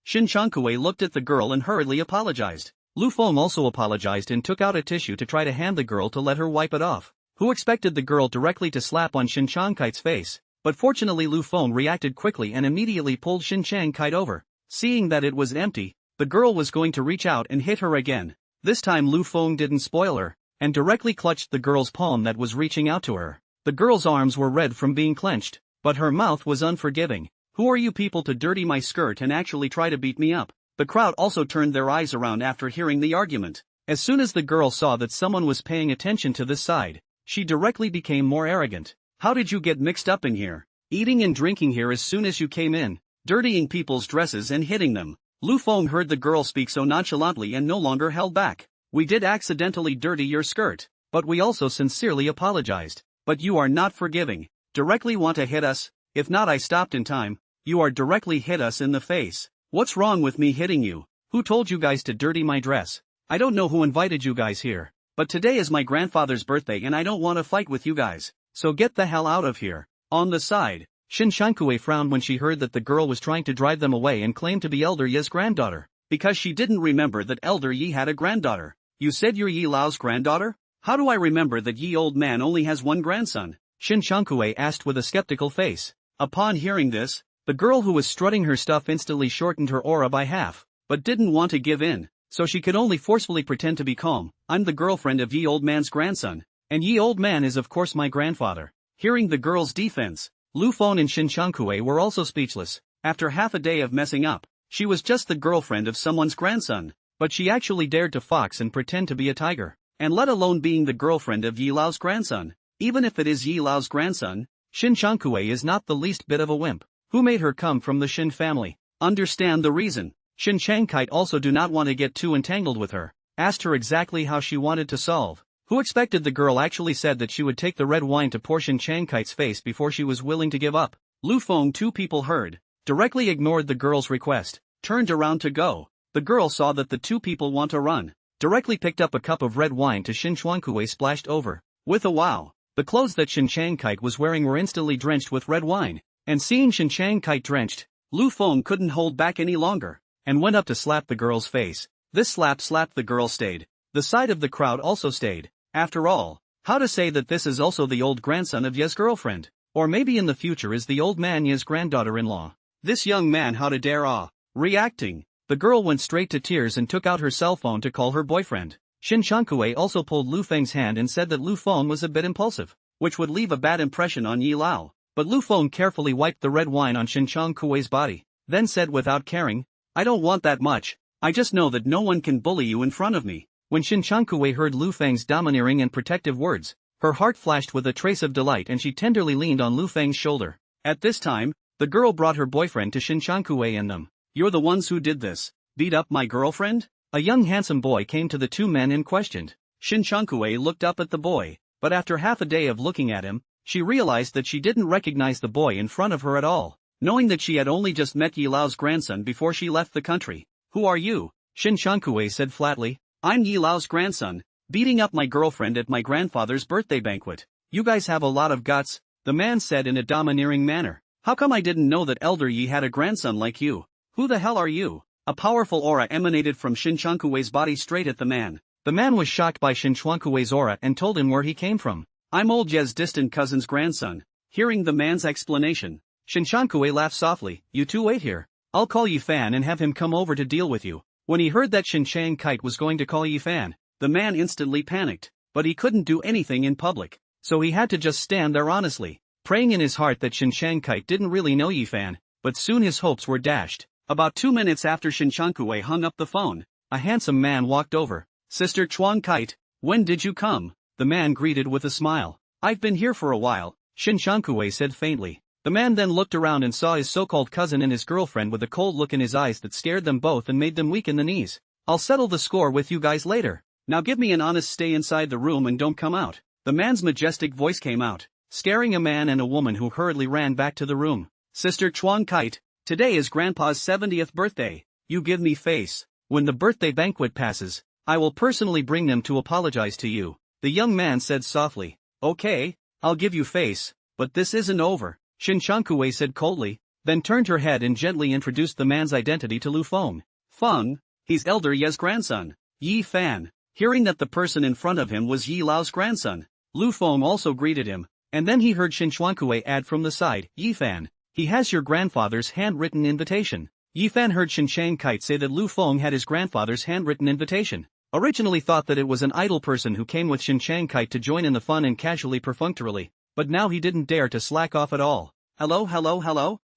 Shin Changkuei looked at the girl and hurriedly apologized. Lu Feng also apologized and took out a tissue to try to hand the girl to let her wipe it off. Who expected the girl directly to slap on Shin Changkai's face? But fortunately Lu Feng reacted quickly and immediately pulled Shin Changkai over. Seeing that it was empty, the girl was going to reach out and hit her again. This time Lu Feng didn't spoil her, and directly clutched the girl's palm that was reaching out to her. The girl's arms were red from being clenched, but her mouth was unforgiving. Who are you people to dirty my skirt and actually try to beat me up? The crowd also turned their eyes around after hearing the argument. As soon as the girl saw that someone was paying attention to this side, she directly became more arrogant. How did you get mixed up in here? Eating and drinking here as soon as you came in, dirtying people's dresses and hitting them. Lu Feng heard the girl speak so nonchalantly and no longer held back. We did accidentally dirty your skirt, but we also sincerely apologized. But you are not forgiving. Directly want to hit us? If not, I stopped in time. You are directly hit us in the face. What's wrong with me hitting you? Who told you guys to dirty my dress? I don't know who invited you guys here, but today is my grandfather's birthday and I don't want to fight with you guys, so get the hell out of here. On the side, Shin Shankue frowned when she heard that the girl was trying to drive them away and claimed to be Elder Ye's granddaughter, because she didn't remember that Elder Ye had a granddaughter. You said you're Yi Lao's granddaughter? How do I remember that Yi old man only has one grandson? Shin Shankue asked with a skeptical face. Upon hearing this, the girl who was strutting her stuff instantly shortened her aura by half, but didn't want to give in, so she could only forcefully pretend to be calm. I'm the girlfriend of Yi old man's grandson, and Yi old man is of course my grandfather. Hearing the girl's defense, Lu Feng and Shin Shankue were also speechless. After half a day of messing up, she was just the girlfriend of someone's grandson, but she actually dared to fox and pretend to be a tiger, and let alone being the girlfriend of Yi Lao's grandson. Even if it is Yi Lao's grandson, Shin Shankue is not the least bit of a wimp. Who made her come from the Shin family? Understand the reason. Shin Changkite also do not want to get too entangled with her. Asked her exactly how she wanted to solve. Who expected the girl actually said that she would take the red wine to pour Shin Changkite's face before she was willing to give up. Lu Feng two people heard, directly ignored the girl's request, turned around to go. The girl saw that the two people want to run, directly picked up a cup of red wine to Shin Chuankue splashed over. With a wow, the clothes that Shin Changkite was wearing were instantly drenched with red wine. And seeing Shin Changkite drenched, Lu Feng couldn't hold back any longer, and went up to slap the girl's face. This slap slapped the girl stayed. The side of the crowd also stayed. After all, how to say that this is also the old grandson of Ye's girlfriend? Or maybe in the future is the old man Ye's granddaughter-in-law? This young man how to dare reacting. The girl went straight to tears and took out her cell phone to call her boyfriend. Shin Shankue also pulled Lu Feng's hand and said that Lu Feng was a bit impulsive, which would leave a bad impression on Yi Lao. But Lu Feng carefully wiped the red wine on Shin Changkue's body, then said without caring, I don't want that much, I just know that no one can bully you in front of me. When Shin Changkue heard Lu Feng's domineering and protective words, her heart flashed with a trace of delight and she tenderly leaned on Lu Feng's shoulder. At this time, the girl brought her boyfriend to Shin Changkue and them. You're the ones who did this, beat up my girlfriend? A young handsome boy came to the two men and questioned. Shin Changkue looked up at the boy, but after half a day of looking at him, she realized that she didn't recognize the boy in front of her at all, knowing that she had only just met Yi Lao's grandson before she left the country. Who are you? Shin Changkue said flatly. I'm Yi Lao's grandson, beating up my girlfriend at my grandfather's birthday banquet. You guys have a lot of guts, the man said in a domineering manner. How come I didn't know that Elder Yi had a grandson like you? Who the hell are you? A powerful aura emanated from Shin Changkue's body straight at the man. The man was shocked by Shin Changkue's aura and told him where he came from. I'm old Ye's distant cousin's grandson. Hearing the man's explanation, Shin Changkue laughed softly. You two wait here. I'll call Yi Fan and have him come over to deal with you. When he heard that Shin Changkite was going to call Yi Fan, the man instantly panicked, but he couldn't do anything in public, so he had to just stand there honestly, praying in his heart that Shin Changkite didn't really know Yi Fan, but soon his hopes were dashed. About 2 minutes after Shin Changkue hung up the phone, a handsome man walked over. Sister Chuang Kite, when did you come? The man greeted with a smile. I've been here for a while, Shin Changkue said faintly. The man then looked around and saw his so-called cousin and his girlfriend with a cold look in his eyes that scared them both and made them weak in the knees. I'll settle the score with you guys later. Now give me an honest stay inside the room and don't come out. The man's majestic voice came out, scaring a man and a woman who hurriedly ran back to the room. Sister Chuang Kite, today is Grandpa's 70th birthday. You give me face. When the birthday banquet passes, I will personally bring them to apologize to you. The young man said softly. Okay, I'll give you face, but this isn't over, Shin Changkue said coldly, then turned her head and gently introduced the man's identity to Lu Feng. Feng, he's Elder Ye's grandson, Yi Fan. Hearing that the person in front of him was Yi Lao's grandson, Lu Feng also greeted him, and then he heard Shin Changkue add from the side, Yi Fan, he has your grandfather's handwritten invitation. Yi Fan heard Shin Changkite say that Lu Feng had his grandfather's handwritten invitation. Originally thought that it was an idle person who came with Shin Changkite to join in the fun and casually perfunctorily, but now he didn't dare to slack off at all. Hello,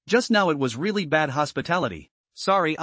Just now it was really bad hospitality. Sorry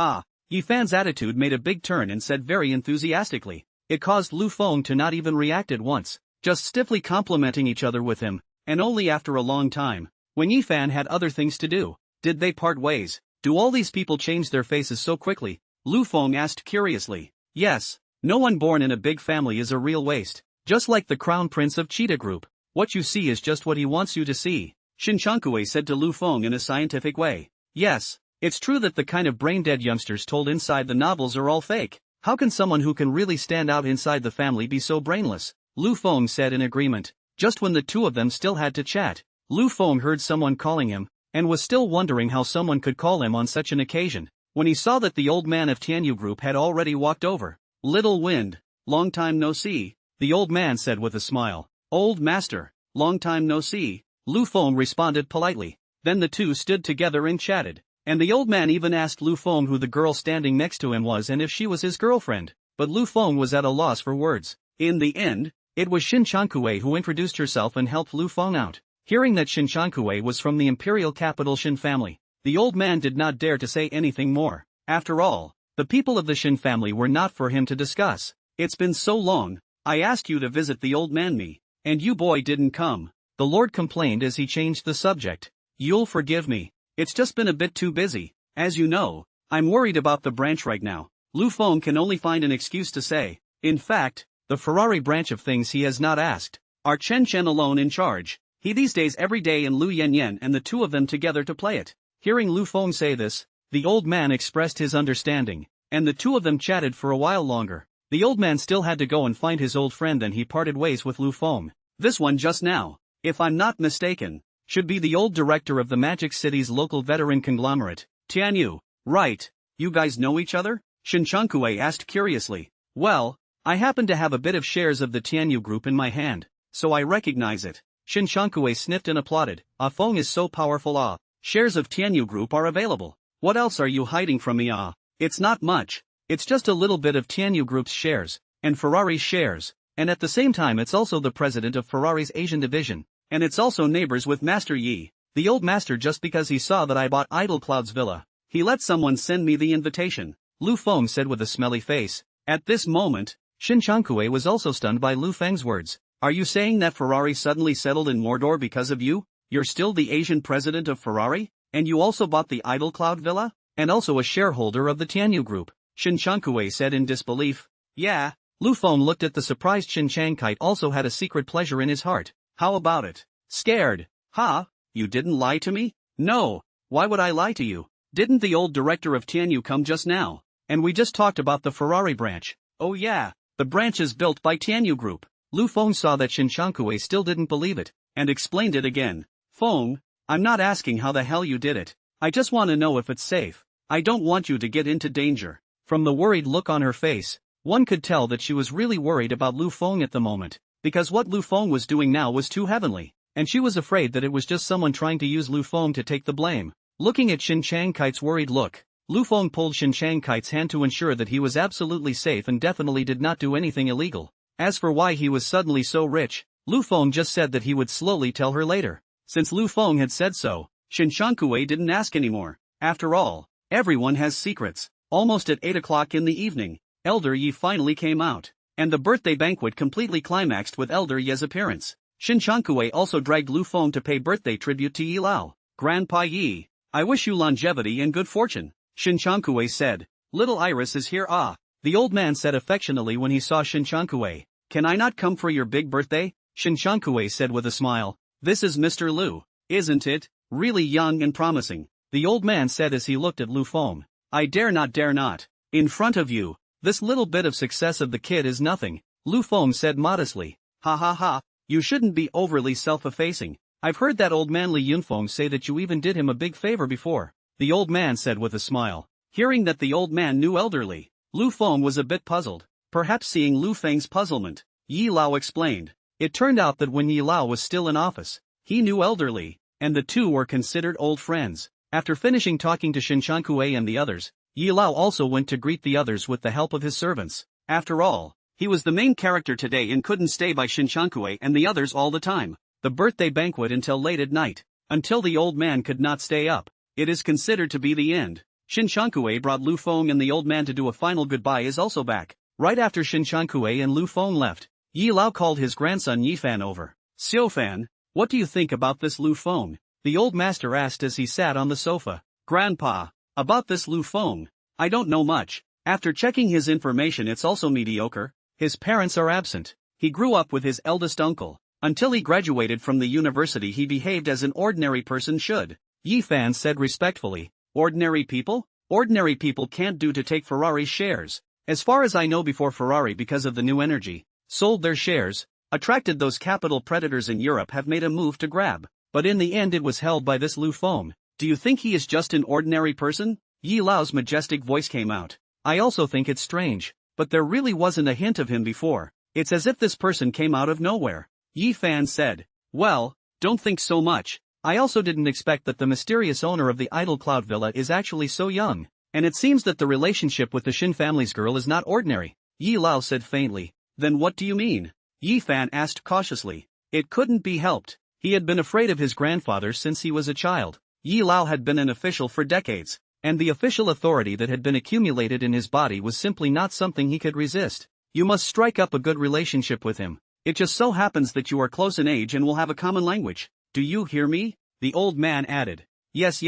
Yi Fan's attitude made a big turn and said very enthusiastically. It caused Lu Feng to not even react at once, just stiffly complimenting each other with him, and only after a long time, when Yi Fan had other things to do, did they part ways. Do all these people change their faces so quickly? Lu Feng asked curiously. Yes, no one born in a big family is a real waste, just like the crown prince of Cheetah Group. What you see is just what he wants you to see, Shin Chankui said to Lu Feng in a scientific way. Yes, it's true that the kind of brain-dead youngsters told inside the novels are all fake. How can someone who can really stand out inside the family be so brainless? Lu Feng said in agreement. Just when the two of them still had to chat, Lu Feng heard someone calling him, and was still wondering how someone could call him on such an occasion, when he saw that the old man of Tianyu Group had already walked over. Little Wind, long time no see, the old man said with a smile. Old master, long time no see, Lu Feng responded politely. Then the two stood together and chatted. And the old man even asked Lu Feng who the girl standing next to him was and if she was his girlfriend, but Lu Feng was at a loss for words. In the end, it was Shin Chankui who introduced herself and helped Lu Feng out. Hearing that Shin Chankui was from the imperial capital Shin family, the old man did not dare to say anything more. After all, the people of the Shin family were not for him to discuss. It's been so long, I asked you to visit the old man me, and you boy didn't come, the lord complained as he changed the subject. You'll forgive me. It's just been a bit too busy. As you know, I'm worried about the branch right now. Lu Feng can only find an excuse to say. In fact, the Ferrari branch of things he has not asked. Are Chen Chen alone in charge? He these days every day and Lu Yen and the two of them together to play it. Hearing Lu Feng say this, the old man expressed his understanding, and the two of them chatted for a while longer. The old man still had to go and find his old friend and he parted ways with Lu Feng. This one just now, if I'm not mistaken, should be the old director of the Magic City's local veteran conglomerate, Tianyu. Right, you guys know each other? Shin Chankui asked curiously. Well, I happen to have a bit of shares of the Tianyu group in my hand, so I recognize it. Shin Chankui sniffed and applauded. Feng is so powerful. Shares of Tianyu group are available. What else are you hiding from me? It's not much. It's just a little bit of Tianyu group's shares, and Ferrari's shares, and at the same time it's also the president of Ferrari's Asian division. And it's also neighbors with Master Yi, the old master. Just because he saw that I bought Idle Cloud's villa, he let someone send me the invitation, Lu Feng said with a smelly face. At this moment, Shin Chankui was also stunned by Lu Feng's words. Are you saying that Ferrari suddenly settled in Mordor because of you? You're still the Asian president of Ferrari? And you also bought the Idle Cloud villa? And also a shareholder of the Tianyu group? Shin Chankui said in disbelief. Yeah. Lu Feng looked at the surprised Shin Chankite. Also had a secret pleasure in his heart. How about it? Scared? Huh? You didn't lie to me? No. Why would I lie to you? Didn't the old director of Tianyu come just now? And we just talked about the Ferrari branch. Oh yeah, the branch is built by Tianyu Group. Lu Feng saw that Shin Chankui still didn't believe it, and explained it again. Feng, I'm not asking how the hell you did it. I just want to know if it's safe. I don't want you to get into danger. From the worried look on her face, one could tell that she was really worried about Lu Feng at the moment. Because what Lu Feng was doing now was too heavenly, and she was afraid that it was just someone trying to use Lu Feng to take the blame. Looking at Shin Chankite's worried look, Lu Feng pulled Shin Chankite's hand to ensure that he was absolutely safe and definitely did not do anything illegal. As for why he was suddenly so rich, Lu Feng just said that he would slowly tell her later. Since Lu Feng had said so, Shin Chankui didn't ask anymore. After all, everyone has secrets. Almost at 8 o'clock in the evening, Elder Yi finally came out. And the birthday banquet completely climaxed with Elder Ye's appearance. Shin Chankui also dragged Lu Feng to pay birthday tribute to Yi Lao. Grandpa Yi, I wish you longevity and good fortune, Shin Chankui said. Little Iris is here. The old man said affectionately when he saw Shin Chankui. Can I not come for your big birthday? Shin Chankui said with a smile. This is Mr. Lu, isn't it? Really young and promising, the old man said as he looked at Lu Feng. I dare not. In front of you. This little bit of success of the kid is nothing, Lu Feng said modestly. Ha ha ha, you shouldn't be overly self-effacing. I've heard that old man Li Yunfeng say that you even did him a big favor before, the old man said with a smile. Hearing that the old man knew Elder Li, Lu Feng was a bit puzzled. Perhaps seeing Lu Feng's puzzlement, Yi Lao explained. It turned out that when Yi Lao was still in office, he knew Elder Li, and the two were considered old friends. After finishing talking to Shin Chankui and the others, Yi Lao also went to greet the others with the help of his servants. After all, he was the main character today and couldn't stay by Shin Chankui and the others all the time. The birthday banquet until late at night, until the old man could not stay up. it is considered to be the end. Shin Shankue brought Lu Feng and the old man to do a final goodbye is also back. Right after Shin Shankue and Lu Feng left, Yi Lao called his grandson Yi Fan over. "Xiu Fan, what do you think about this Lu Feng?" the old master asked as he sat on the sofa. "Grandpa, about this Lu Feng, I don't know much. After checking his information it's also mediocre. His parents are absent. He grew up with his eldest uncle. Until he graduated from the university he behaved as an ordinary person should." Yi Fan said respectfully. "Ordinary people? Ordinary people can't do to take Ferrari shares. As far as I know before Ferrari because of the new energy, sold their shares, attracted those capital predators in Europe have made a move to grab. But in the end it was held by this Lu Feng. Do you think he is just an ordinary person?" Yi Lao's majestic voice came out. "I also think it's strange, but there really wasn't a hint of him before. It's as if this person came out of nowhere." Yi Fan said. "Well, don't think so much. I also didn't expect that the mysterious owner of the Idle Cloud Villa is actually so young. And it seems that the relationship with the Shin family's girl is not ordinary," Yi Lao said faintly. "Then what do you mean?" Yi Fan asked cautiously. It couldn't be helped. He had been afraid of his grandfather since he was a child. Yi Lao had been an official for decades, and the official authority that had been accumulated in his body was simply not something he could resist. "You must strike up a good relationship with him. It just so happens that you are close in age and will have a common language. Do you hear me?" the old man added. Yes.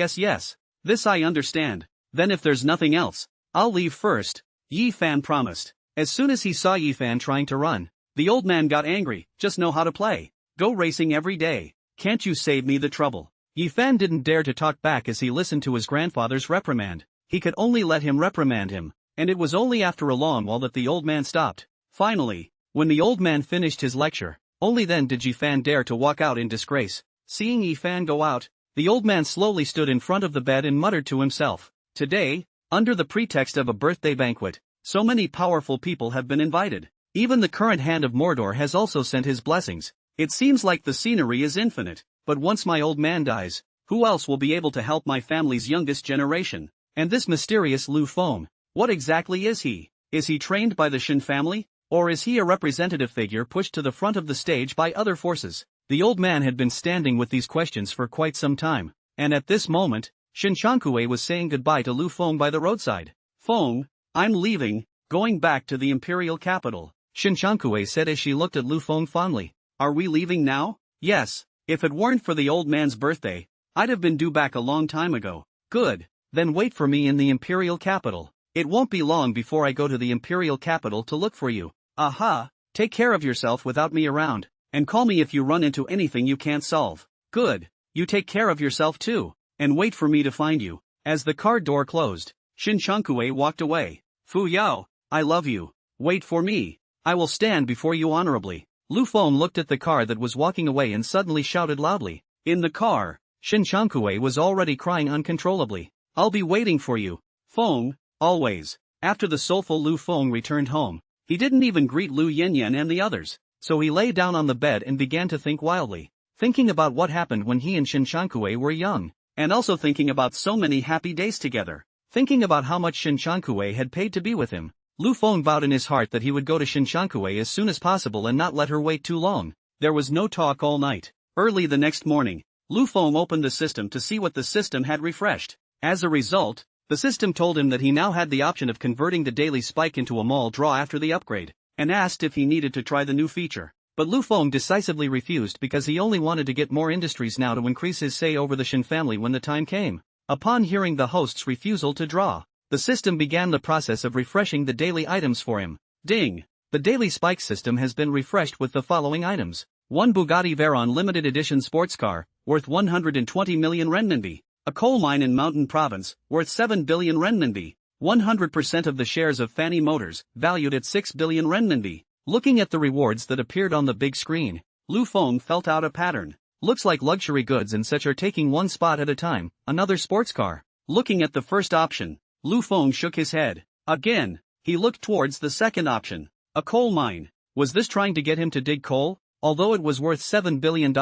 This I understand. Then if there's nothing else, I'll leave first," Yi Fan promised. As soon as he saw Yi Fan trying to run, the old man got angry. "Just know how to play. Go racing every day. Can't you save me the trouble?" Yi Fan didn't dare to talk back as he listened to his grandfather's reprimand. He could only let him reprimand him, and it was only after a long while that the old man stopped. Finally, when the old man finished his lecture, only then did Yi Fan dare to walk out in disgrace. Seeing Yi Fan go out, the old man slowly stood in front of the bed and muttered to himself. Today, under the pretext of a birthday banquet, so many powerful people have been invited. Even the current Hand of Mordor has also sent his blessings. It seems like the scenery is infinite, but once my old man dies, who else will be able to help my family's youngest generation? And this mysterious Lu Feng, what exactly is he? Is he trained by the Shin family, or is he a representative figure pushed to the front of the stage by other forces? The old man had been standing with these questions for quite some time, and at this moment, Shin Shankue was saying goodbye to Lu Feng by the roadside. "Feng, I'm leaving, going back to the imperial capital," Shin Shankue said as she looked at Lu Feng fondly. "Are we leaving now?" "Yes, if it weren't for the old man's birthday, I'd have been due back a long time ago." "Good, then wait for me in the imperial capital. It won't be long before I go to the imperial capital to look for you." "Aha, take care of yourself without me around, and call me if you run into anything you can't solve." "Good, you take care of yourself too, and wait for me to find you." As the car door closed, Shin Shankue walked away. "Fu Yao, I love you. Wait for me. I will stand before you honorably." Lu Feng looked at the car that was walking away and suddenly shouted loudly. In the car, Shin Shankue was already crying uncontrollably. "I'll be waiting for you, Feng, always." After the soulful Lu Feng returned home, he didn't even greet Lu Yanyan and the others, so he lay down on the bed and began to think wildly, thinking about what happened when he and Shin Shankue were young, and also thinking about so many happy days together, thinking about how much Shin Shankue had paid to be with him. Lu Feng vowed in his heart that he would go to Shin Shankue as soon as possible and not let her wait too long. There was no talk all night. Early the next morning, Lu Feng opened the system to see what the system had refreshed. As a result, the system told him that he now had the option of converting the daily spike into a mall draw after the upgrade, and asked if he needed to try the new feature. But Lu Feng decisively refused because he only wanted to get more industries now to increase his say over the Shin family when the time came. Upon hearing the host's refusal to draw, the system began the process of refreshing the daily items for him. Ding! The daily spike system has been refreshed with the following items. 1 Bugatti Veyron limited edition sports car, worth 120 million renminbi. A coal mine in Mountain Province, worth 7 billion renminbi. 100% of the shares of Fanny Motors, valued at 6 billion renminbi. Looking at the rewards that appeared on the big screen, Lu Feng felt out a pattern. Looks like luxury goods and such are taking one spot at a time. Another sports car. Looking at the first option, Lu Feng shook his head. Again, he looked towards the second option. A coal mine. Was this trying to get him to dig coal? Although it was worth $7 billion,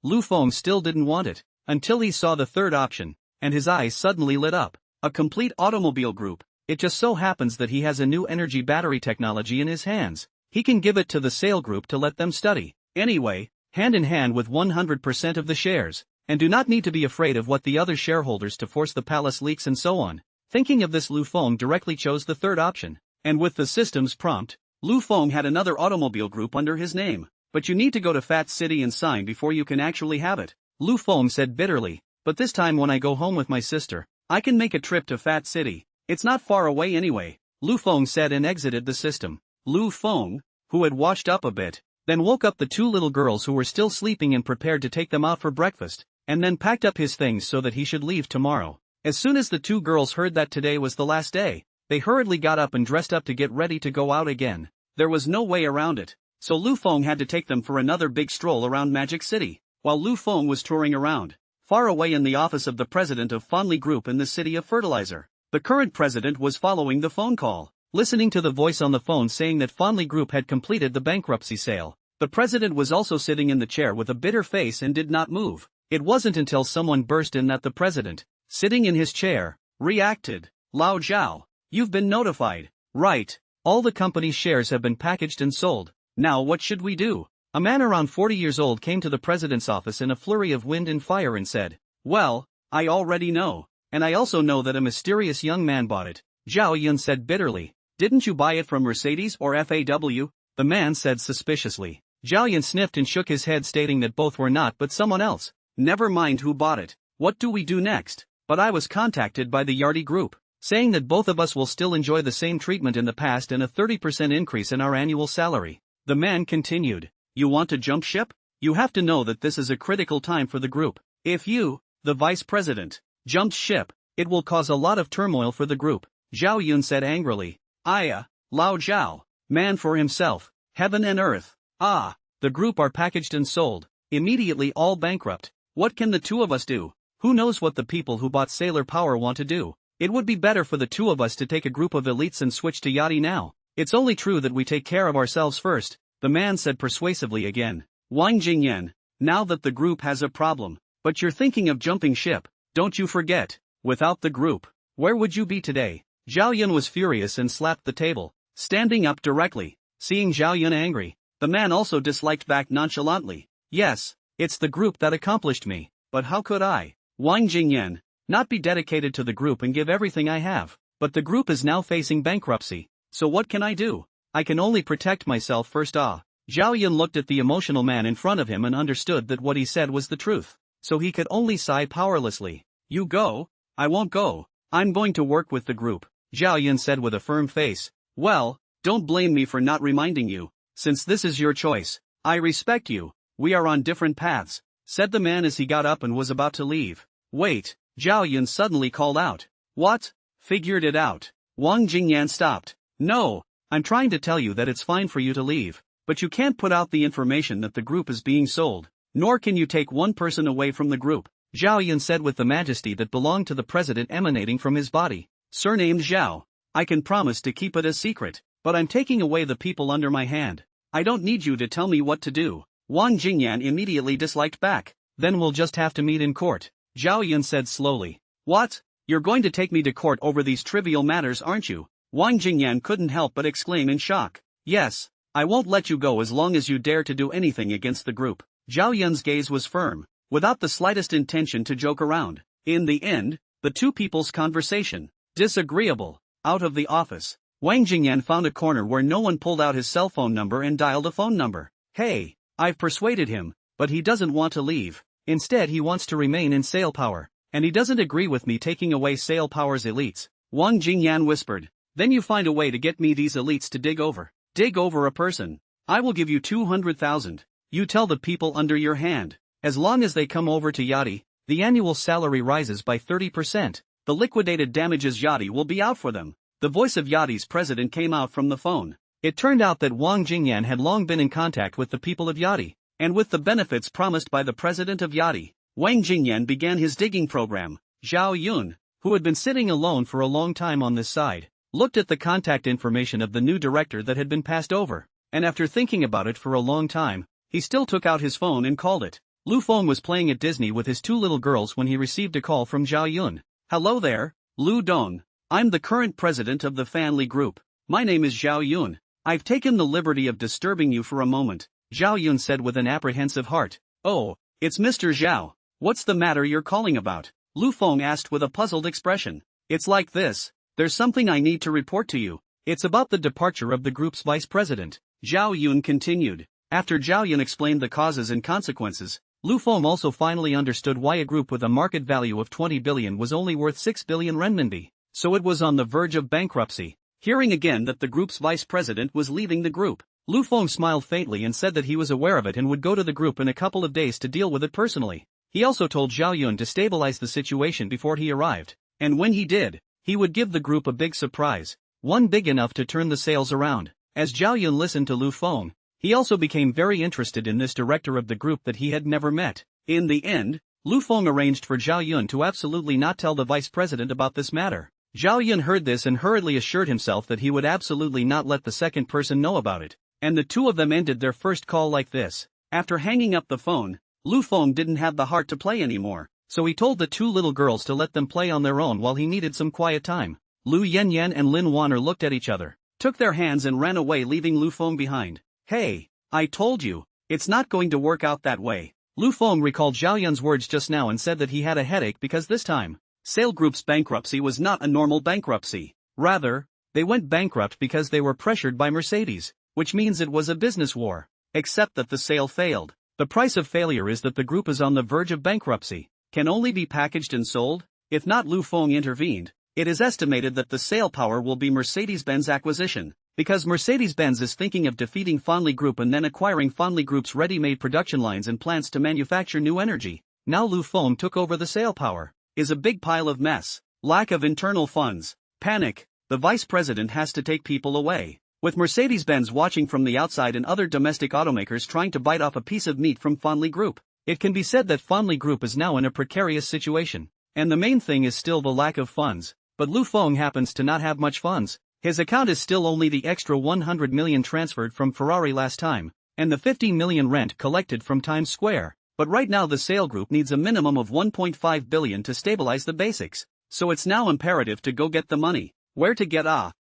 Lu Feng still didn't want it, until he saw the third option, and his eyes suddenly lit up. A complete automobile group. It just so happens that he has a new energy battery technology in his hands. He can give it to the sale group to let them study. Anyway, hand in hand with 100% of the shares, and do not need to be afraid of what the other shareholders to force the palace leaks and so on. Thinking of this, Lu Feng directly chose the third option. And with the system's prompt, Lu Feng had another automobile group under his name. But you need to go to Fat City and sign before you can actually have it, Lu Feng said bitterly. But this time when I go home with my sister, I can make a trip to Fat City. It's not far away anyway, Lu Feng said and exited the system. Lu Feng, who had washed up a bit, then woke up the two little girls who were still sleeping and prepared to take them out for breakfast, and then packed up his things so that he should leave tomorrow. As soon as the two girls heard that today was the last day, they hurriedly got up and dressed up to get ready to go out again. There was no way around it, so Lu Feng had to take them for another big stroll around Magic City. While Lu Feng was touring around, far away in the office of the president of Fonley Group in the city of Fertilizer, the current president was following the phone call, listening to the voice on the phone saying that Fonley Group had completed the bankruptcy sale. The president was also sitting in the chair with a bitter face and did not move. It wasn't until someone burst in that the president, sitting in his chair, reacted. Lao Zhao, you've been notified. Right. All the company's shares have been packaged and sold. Now what should we do? A man around 40 years old came to the president's office in a flurry of wind and fire and said, well, I already know. And I also know that a mysterious young man bought it. Zhao Yun said bitterly. Didn't you buy it from Mercedes or FAW? The man said suspiciously. Zhao Yun sniffed and shook his head stating that both were not but someone else. Never mind who bought it. What do we do next? But I was contacted by the Yardi Group, saying that both of us will still enjoy the same treatment in the past and a 30% increase in our annual salary. The man continued. You want to jump ship? You have to know that this is a critical time for the group. If you, the vice president, jumps ship, it will cause a lot of turmoil for the group, Zhao Yun said angrily. Lao Zhao, man for himself, heaven and earth. The group are packaged and sold, immediately all bankrupt. What can the two of us do? Who knows what the people who bought Sailor Power want to do? It would be better for the two of us to take a group of elites and switch to Yachty now. It's only true that we take care of ourselves first, the man said persuasively again. Wang Jingyan, now that the group has a problem, but you're thinking of jumping ship, don't you forget, without the group, where would you be today? Zhao Yun was furious and slapped the table, standing up directly. Seeing Zhao Yun angry, the man also disliked back nonchalantly. Yes, it's the group that accomplished me, but how could I, Wang Jingyan, not be dedicated to the group and give everything I have? But the group is now facing bankruptcy, so what can I do? I can only protect myself first. Zhao Yun looked at the emotional man in front of him and understood that what he said was the truth, so he could only sigh powerlessly. You go? I won't go. I'm going to work with the group, Zhao Yun said with a firm face. Well, don't blame me for not reminding you, since this is your choice. I respect you. We are on different paths, said the man as he got up and was about to leave. Wait, Zhao Yun suddenly called out. What? Figured it out. Wang Jingyan stopped. No, I'm trying to tell you that it's fine for you to leave, but you can't put out the information that the group is being sold, nor can you take one person away from the group, Zhao Yun said with the majesty that belonged to the president emanating from his body. Surnamed Zhao, I can promise to keep it a secret, but I'm taking away the people under my hand. I don't need you to tell me what to do. Wang Jingyan immediately disliked back. Then we'll just have to meet in court, Zhao Yun said slowly. What? You're going to take me to court over these trivial matters, aren't you? Wang Jingyan couldn't help but exclaim in shock. Yes, I won't let you go as long as you dare to do anything against the group. Zhao Yun's gaze was firm, without the slightest intention to joke around. In the end, the two people's conversation, disagreeable, out of the office. Wang Jingyan found a corner where no one pulled out his cell phone number and dialed a phone number. Hey, I've persuaded him, but he doesn't want to leave. Instead he wants to remain in Sail Power, and he doesn't agree with me taking away Sail Power's elites. Wang Jingyan whispered. Then you find a way to get me these elites to dig over a person. I will give you 200,000. You tell the people under your hand. As long as they come over to Yachty, the annual salary rises by 30%. The liquidated damages Yachty will be out for them. The voice of Yachty's president came out from the phone. It turned out that Wang Jingyan had long been in contact with the people of Yachty, and with the benefits promised by the president of Yachty, Wang Jingyan began his digging program. Zhao Yun, who had been sitting alone for a long time on this side, looked at the contact information of the new director that had been passed over, and after thinking about it for a long time, he still took out his phone and called it. Lu Feng was playing at Disney with his two little girls when he received a call from Zhao Yun. Hello there, Lu Dong. I'm the current president of the Fanli Group. My name is Zhao Yun. I've taken the liberty of disturbing you for a moment, Zhao Yun said with an apprehensive heart. Oh, it's Mr. Zhao. What's the matter you're calling about? Lu Feng asked with a puzzled expression. It's like this. There's something I need to report to you. It's about the departure of the group's vice president. Zhao Yun continued. After Zhao Yun explained the causes and consequences, Lu Feng also finally understood why a group with a market value of 20 billion was only worth 6 billion renminbi. So it was on the verge of bankruptcy. Hearing again that the group's vice president was leaving the group, Lu Feng smiled faintly and said that he was aware of it and would go to the group in a couple of days to deal with it personally. He also told Zhao Yun to stabilize the situation before he arrived, and when he did, he would give the group a big surprise, one big enough to turn the sales around. As Zhao Yun listened to Lu Feng, he also became very interested in this director of the group that he had never met. In the end, Lu Feng arranged for Zhao Yun to absolutely not tell the vice president about this matter. Zhao Yun heard this and hurriedly assured himself that he would absolutely not let the second person know about it, and the two of them ended their first call like this. After hanging up the phone, Lu Feng didn't have the heart to play anymore, so he told the two little girls to let them play on their own while he needed some quiet time. Lu Yanyan and Lin Wanner looked at each other, took their hands and ran away, leaving Lu Feng behind. Hey, I told you, it's not going to work out that way. Lu Feng recalled Zhao Yun's words just now and said that he had a headache because this time, Sale Group's bankruptcy was not a normal bankruptcy. Rather, they went bankrupt because they were pressured by Mercedes, which means it was a business war. Except that the sale failed. The price of failure is that the group is on the verge of bankruptcy, can only be packaged and sold. If not, Lu Feng intervened. It is estimated that the sale power will be Mercedes-Benz acquisition, because Mercedes-Benz is thinking of defeating Fonley Group and then acquiring Fonley Group's ready-made production lines and plants to manufacture new energy. Now Lu Feng took over the sale power. Is a big pile of mess. Lack of internal funds. Panic. The vice president has to take people away. With Mercedes-Benz watching from the outside and other domestic automakers trying to bite off a piece of meat from Fonley Group, it can be said that Fonley Group is now in a precarious situation. And the main thing is still the lack of funds. But Lu Feng happens to not have much funds. His account is still only the extra 100 million transferred from Ferrari last time, and the 15 million rent collected from Times Square. But right now the sale group needs a minimum of 1.5 billion to stabilize the basics. So it's now imperative to go get the money. Where to get?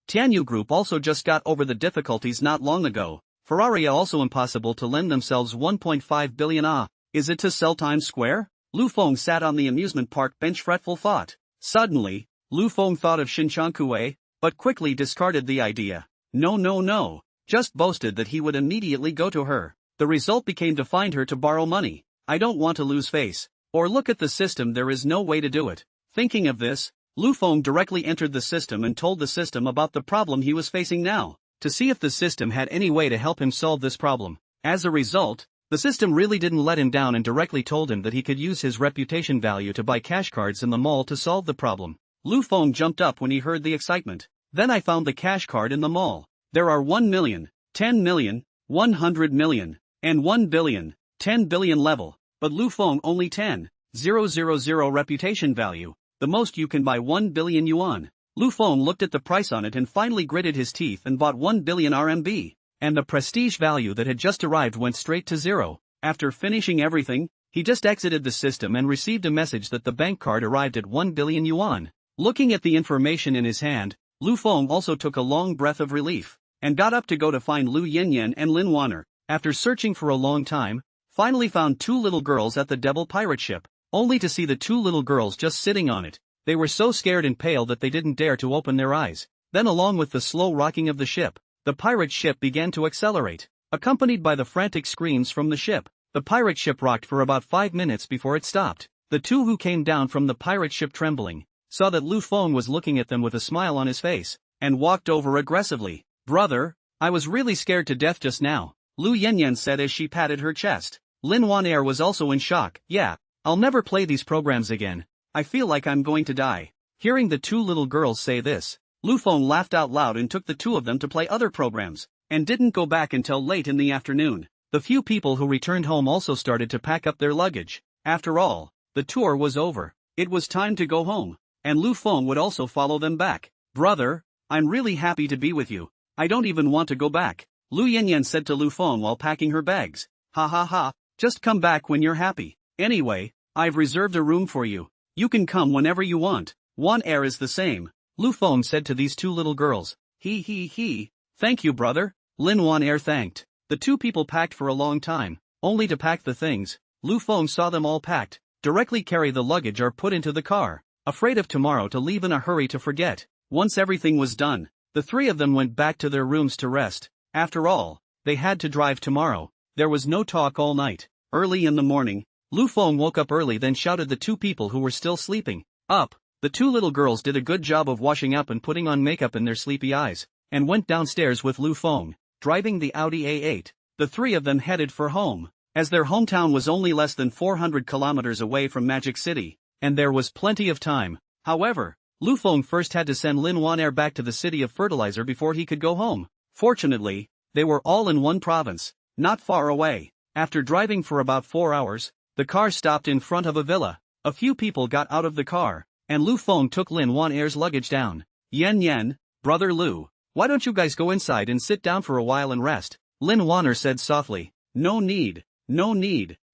Tianyu Group also just got over the difficulties not long ago. Ferrari also impossible to lend themselves 1.5 billion. Is it to sell Times Square? Lu Feng sat on the amusement park bench, fretful thought. Suddenly, Lu Feng thought of Shinchankue, but quickly discarded the idea. No. Just boasted that he would immediately go to her. The result became to find her to borrow money. I don't want to lose face, or look at the system. There is no way to do it. Thinking of this, Lu Feng directly entered the system and told the system about the problem he was facing now, to see if the system had any way to help him solve this problem. As a result, the system really didn't let him down and directly told him that he could use his reputation value to buy cash cards in the mall to solve the problem. Lu Feng jumped up when he heard the excitement. Then I found the cash card in the mall. There are 1 million, 10 million, 100 million, and 1 billion, 10 billion level, but Lu Feng only 10,000 reputation value. The most you can buy 1 billion yuan. Lu Feng looked at the price on it and finally gritted his teeth and bought 1 billion RMB. And the prestige value that had just arrived went straight to zero. After finishing everything, he just exited the system and received a message that the bank card arrived at 1 billion yuan. Looking at the information in his hand, Lu Feng also took a long breath of relief, and got up to go to find Lu Yanyan and Lin Wanner. After searching for a long time, finally found two little girls at the Devil pirate ship, only to see the two little girls just sitting on it. They were so scared and pale that they didn't dare to open their eyes. Then along with the slow rocking of the ship, the pirate ship began to accelerate, accompanied by the frantic screams from the ship. The pirate ship rocked for about 5 minutes before it stopped. The two who came down from the pirate ship trembling, saw that Lu Feng was looking at them with a smile on his face, and walked over aggressively. Brother, I was really scared to death just now, Lu Yanyan said as she patted her chest. Lin Wan'er was also in shock. Yeah, I'll never play these programs again. I feel like I'm going to die. Hearing the two little girls say this, Lu Feng laughed out loud and took the two of them to play other programs, and didn't go back until late in the afternoon. The few people who returned home also started to pack up their luggage. After all, the tour was over. It was time to go home, and Lu Feng would also follow them back. Brother, I'm really happy to be with you. I don't even want to go back, Lu Yanyan said to Lu Feng while packing her bags. Ha, just come back when you're happy. Anyway, I've reserved a room for you. You can come whenever you want. Wan'er is the same, Lu Feng said to these two little girls. He. Thank you, brother, Lin Wan'er thanked. The two people packed for a long time, only to pack the things. Lu Feng saw them all packed, directly carry the luggage or put into the car, afraid of tomorrow to leave in a hurry to forget. Once everything was done, the three of them went back to their rooms to rest. After all, they had to drive tomorrow. There was no talk all night. Early in the morning, Lu Feng woke up early, then shouted the two people who were still sleeping up. The two little girls did a good job of washing up and putting on makeup in their sleepy eyes, and went downstairs with Lu Feng, driving the Audi A8. The three of them headed for home, as their hometown was only less than 400 kilometers away from Magic City, and there was plenty of time. However, Lu Feng first had to send Lin Wan back to the city of fertilizer before he could go home. Fortunately, they were all in one province, not far away. After driving for about 4 hours, the car stopped in front of a villa. A few people got out of the car, and Lu Feng took Lin Wan's luggage down. Yen, brother Lu, why don't you guys go inside and sit down for a while and rest? Lin Wan said softly. No need,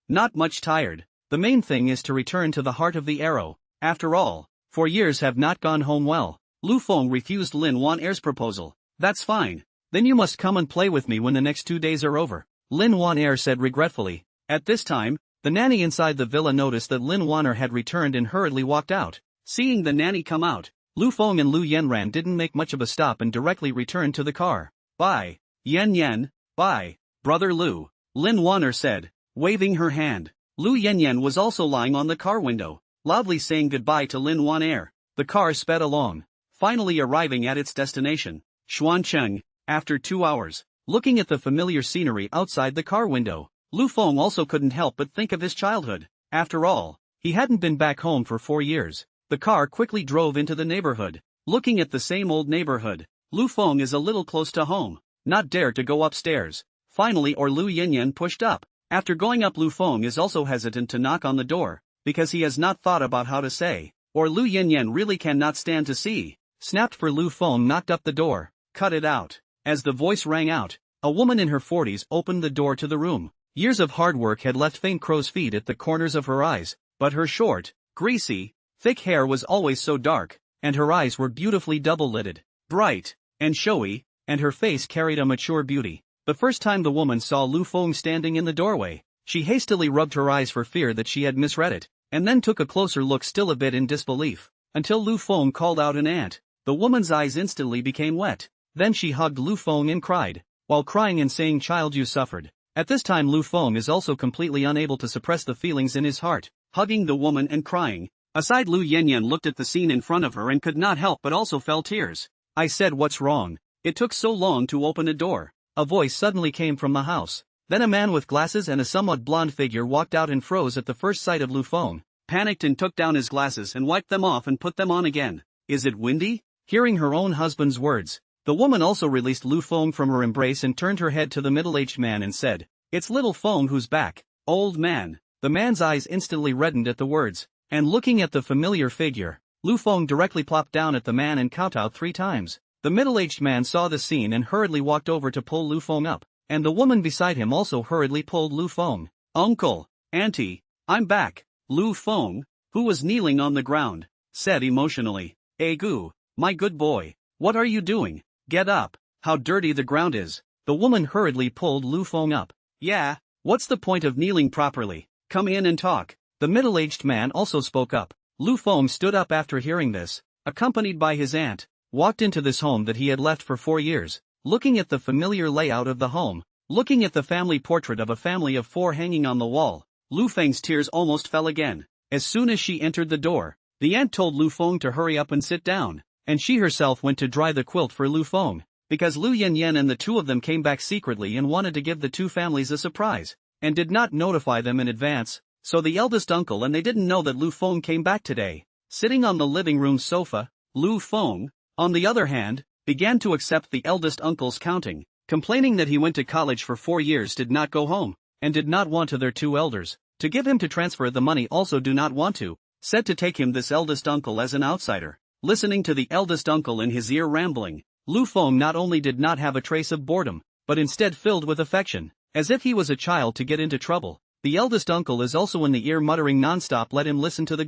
not much tired. The main thing is to return to the heart of the arrow. After all, 4 years have not gone home well. Lu Feng refused Lin Wan's proposal. That's fine. Then you must come and play with me when the next 2 days are over, Lin Wan said regretfully. At this time, the nanny inside the villa noticed that Lin Wan had returned and hurriedly walked out. Seeing the nanny come out, Lu Feng and Lu Yenran didn't make much of a stop and directly returned to the car. Bye, Yen, bye, brother Lu, Lin Wan said, waving her hand. Lu Yen was also lying on the car window, loudly saying goodbye to Lin Wan. The car sped along, finally arriving at its destination, Xuancheng. After 2 hours, looking at the familiar scenery outside the car window, Lu Feng also couldn't help but think of his childhood. After all, he hadn't been back home for 4 years. The car quickly drove into the neighborhood. Looking at the same old neighborhood, Lu Feng is a little close to home, not dare to go upstairs. Finally, Lu Yen pushed up. After going up, Lu Feng is also hesitant to knock on the door, because he has not thought about how to say, or Lu Yen really cannot stand to see. Snapped for Lu Feng knocked up the door. Cut it out. As the voice rang out, a woman in her 40s opened the door to the room. Years of hard work had left faint crow's feet at the corners of her eyes, but her short, greasy, thick hair was always so dark, and her eyes were beautifully double-lidded, bright, and showy, and her face carried a mature beauty. The first time the woman saw Lu Feng standing in the doorway, she hastily rubbed her eyes for fear that she had misread it, and then took a closer look, still a bit in disbelief, until Lu Feng called out an aunt. The woman's eyes instantly became wet. Then she hugged Lu Feng and cried, while crying and saying, "Child, you suffered." At this time Lu Feng is also completely unable to suppress the feelings in his heart, hugging the woman and crying. Aside, Lu Yen looked at the scene in front of her and could not help but also fell tears. I said, what's wrong? It took so long to open a door. A voice suddenly came from the house. Then a man with glasses and a somewhat blonde figure walked out and froze at the first sight of Lu Feng, panicked and took down his glasses and wiped them off and put them on again. Is it windy? Hearing her own husband's words, the woman also released Lu Feng from her embrace and turned her head to the middle-aged man and said, "It's little Feng who's back, old man." The man's eyes instantly reddened at the words, and looking at the familiar figure, Lu Feng directly plopped down at the man and kowtowed 3 times. The middle-aged man saw the scene and hurriedly walked over to pull Lu Feng up, and the woman beside him also hurriedly pulled Lu Feng. "Uncle, auntie, I'm back," Lu Feng, who was kneeling on the ground, said emotionally. "Egu, my good boy, what are you doing? Get up, how dirty the ground is." The woman hurriedly pulled Lu Feng up. "Yeah, what's the point of kneeling properly? Come in and talk." The middle-aged man also spoke up. Lu Feng stood up after hearing this, accompanied by his aunt, walked into this home that he had left for 4 years, looking at the familiar layout of the home, looking at the family portrait of a family of 4 hanging on the wall. Lu Feng's tears almost fell again. As soon as she entered the door, the aunt told Lu Feng to hurry up and sit down, and she herself went to dry the quilt for Lu Feng, because Lu Yen and the two of them came back secretly and wanted to give the 2 families a surprise, and did not notify them in advance, so the eldest uncle and they didn't know that Lu Feng came back today. Sitting on the living room sofa, Lu Feng, on the other hand, began to accept the eldest uncle's counting, complaining that he went to college for 4 years, did not go home, and did not want to their 2 elders to give him to transfer the money, also do not want to, said to take him this eldest uncle as an outsider. Listening to the eldest uncle in his ear rambling, Lu Feng not only did not have a trace of boredom, but instead filled with affection, as if he was a child to get into trouble. The eldest uncle is also in the ear muttering nonstop, "Let him listen to the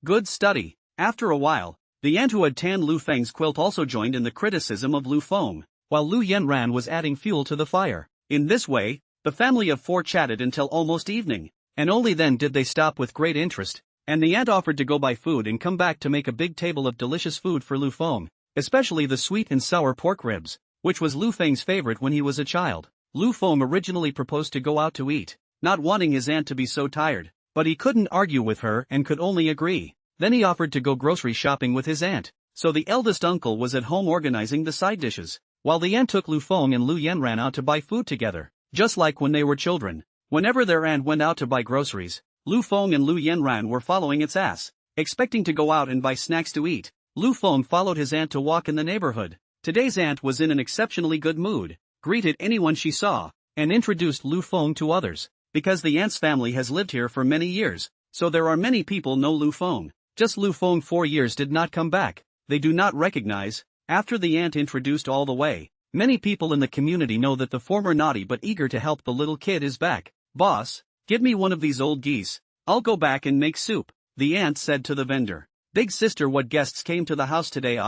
good study." After a while, the aunt who had tanned Lu Feng's quilt also joined in the criticism of Lu Feng, while Lu Yenran was adding fuel to the fire. In this way, the family of 4 chatted until almost evening, and only then did they stop with great interest, and the aunt offered to go buy food and come back to make a big table of delicious food for Lu Feng, especially the sweet and sour pork ribs, which was Lu Feng's favorite when he was a child. Lu Feng originally proposed to go out to eat, not wanting his aunt to be so tired, but he couldn't argue with her and could only agree. Then he offered to go grocery shopping with his aunt, so the eldest uncle was at home organizing the side dishes, while the aunt took Lu Feng and Lu Yanran out to buy food together, just like when they were children. Whenever their aunt went out to buy groceries, Lu Feng and Lu Yanran were following its ass, expecting to go out and buy snacks to eat. Lu Feng followed his aunt to walk in the neighborhood. Today's aunt was in an exceptionally good mood, greeted anyone she saw, and introduced Lu Feng to others. Because the aunt's family has lived here for many years, so there are many people know Lu Feng. Just Lu Feng 4 years did not come back. They do not recognize. After the aunt introduced all the way, many people in the community know that the former naughty but eager to help the little kid is back. Boss, give me one of these old geese. I'll go back and make soup, the aunt said to the vendor. Big sister, what guests came to the house today?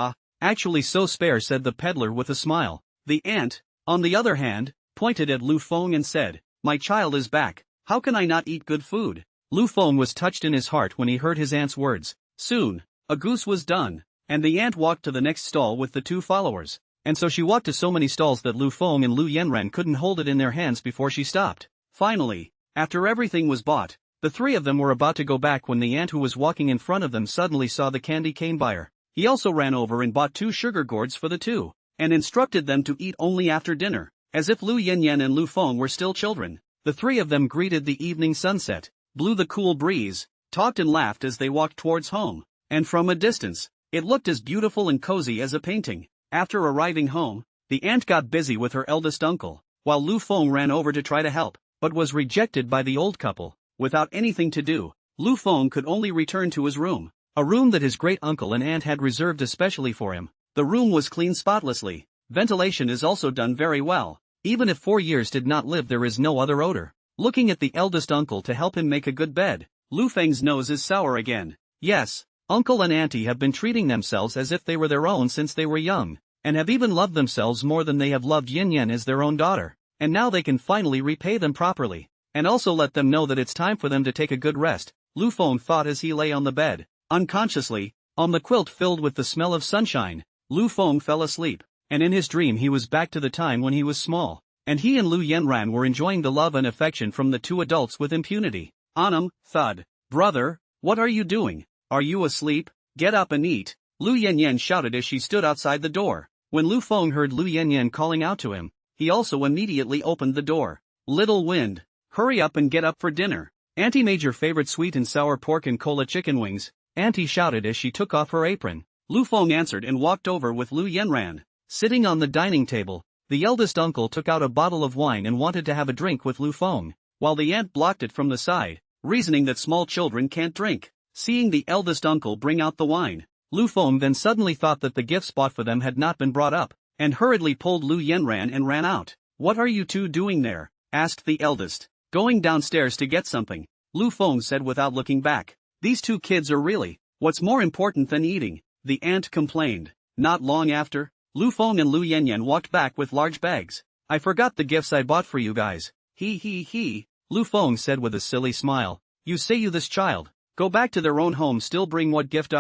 Actually so spare, said the peddler with a smile. The aunt, on the other hand, pointed at Lu Feng and said, my child is back. How can I not eat good food? Lu Feng was touched in his heart when he heard his aunt's words. Soon, a goose was done, and the aunt walked to the next stall with the 2 followers. And so she walked to so many stalls that Lu Feng and Lu Yanran couldn't hold it in their hands before she stopped. Finally, after everything was bought, the 3 of them were about to go back when the aunt who was walking in front of them suddenly saw the candy cane buyer. He also ran over and bought 2 sugar gourds for the 2, and instructed them to eat only after dinner, as if Lu Yanyan and Lu Feng were still children. The 3 of them greeted the evening sunset, blew the cool breeze, talked and laughed as they walked towards home, and from a distance, it looked as beautiful and cozy as a painting. After arriving home, the aunt got busy with her eldest uncle, while Lu Feng ran over to try to help, but was rejected by the old couple. Without anything to do, Lu Feng could only return to his room, a room that his great uncle and aunt had reserved especially for him. The room was clean spotlessly. Ventilation is also done very well. Even if 4 years did not live, there is no other odor. Looking at the eldest uncle to help him make a good bed, Lu Feng's nose is sour again. Yes, uncle and auntie have been treating themselves as if they were their own since they were young, and have even loved themselves more than they have loved Yin Yan as their own daughter. And now they can finally repay them properly, and also let them know that it's time for them to take a good rest, Lu Feng thought as he lay on the bed. Unconsciously, on the quilt filled with the smell of sunshine, Lu Feng fell asleep, and in his dream he was back to the time when he was small, and he and Lu Yanran were enjoying the love and affection from the 2 adults with impunity. Anam, thud. Brother, what are you doing? Are you asleep? Get up and eat, Lu Yanyan shouted as she stood outside the door. When Lu Feng heard Lu Yanyan calling out to him, he also immediately opened the door. Little wind, hurry up and get up for dinner. Auntie made your favorite sweet and sour pork and cola chicken wings, Auntie shouted as she took off her apron. Lu Feng answered and walked over with Lu Yanran. Sitting on the dining table, the eldest uncle took out a bottle of wine and wanted to have a drink with Lu Feng, while the aunt blocked it from the side, reasoning that small children can't drink. Seeing the eldest uncle bring out the wine, Lu Feng then suddenly thought that the gifts bought for them had not been brought up, and hurriedly pulled Lu Yanran and ran out. What are you 2 doing there? Asked the eldest. Going downstairs to get something, Lu Feng said without looking back. These 2 kids are really, what's more important than eating, the aunt complained. Not long after, Lu Feng and Lu Yanyan walked back with large bags. I forgot the gifts I bought for you guys. He, Lu Feng said with a silly smile. You say you this child, go back to their own home still bring what gift?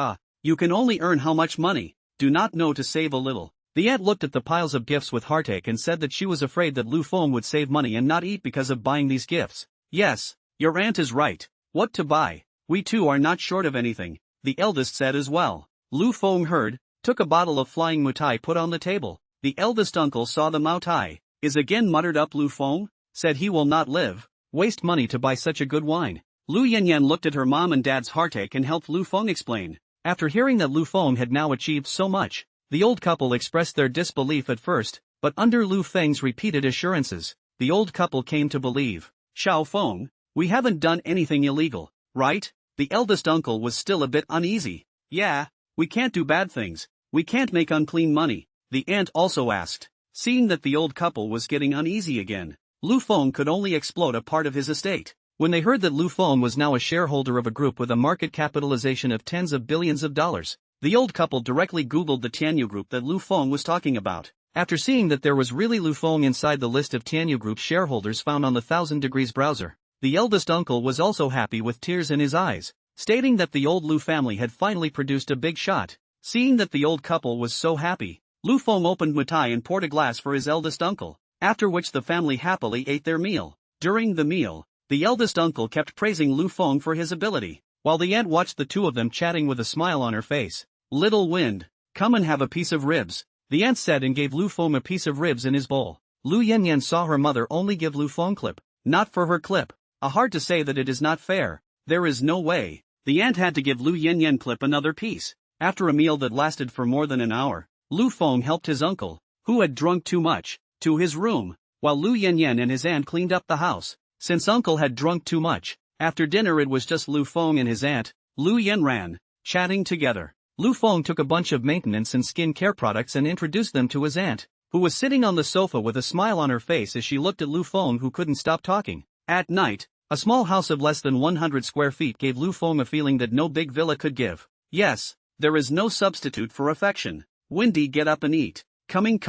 You can only earn how much money, do not know to save a little. The aunt looked at the piles of gifts with heartache and said that she was afraid that Lu Feng would save money and not eat because of buying these gifts. Yes, your aunt is right. What to buy? We 2 are not short of anything, the eldest said as well. Lu Feng heard, took a bottle of flying mutai put on the table. The eldest uncle saw the mutai, is again muttered up. Lu Feng said he will not waste money to buy such a good wine. Lu Yanyan looked at her mom and dad's heartache and helped Lu Feng explain. After hearing that Lu Feng had now achieved so much, the old couple expressed their disbelief at first, but under Lu Feng's repeated assurances, the old couple came to believe. Xiao Feng, we haven't done anything illegal, right? The eldest uncle was still a bit uneasy. Yeah, we can't do bad things, we can't make unclean money, the aunt also asked. Seeing that the old couple was getting uneasy again, Lu Feng could only explode a part of his estate. When they heard that Lu Feng was now a shareholder of a group with a market capitalization of tens of billions of dollars, the old couple directly googled the Tianyu group that Lu Feng was talking about. After seeing that there was really Lu Feng inside the list of Tianyu Group shareholders found on the 1000 Degrees browser, The eldest uncle was also happy with tears in his eyes, stating that the old Lu family had finally produced a big shot. Seeing that the old couple was so happy, Lu Feng opened Mutai and poured a glass for his eldest uncle, after which the family happily ate their meal. During the meal, the eldest uncle kept praising Lu Feng for his ability, while the aunt watched the two of them chatting with a smile on her face. "Little Wind, come and have a piece of ribs," the aunt said and gave Lu Feng a piece of ribs in his bowl. Lu Yanyan saw her mother only give Lu Feng clip, not for her clip. Hard to say that it is not fair. There is no way. The aunt had to give Lu Yanyan clip another piece. After a meal that lasted for more than an hour, Lu Feng helped his uncle, who had drunk too much, to his room, while Lu Yanyan and his aunt cleaned up the house. Since uncle had drunk too much, after dinner it was just Lu Feng and his aunt, Lu Yanran, chatting together. Lu Feng took a bunch of maintenance and skin care products and introduced them to his aunt, who was sitting on the sofa with a smile on her face as she looked at Lu Feng, who couldn't stop talking. At night, a small house of less than 100 square feet gave Lu Feng a feeling that no big villa could give. Yes, there is no substitute for affection. Windy, get up and eat. Coming.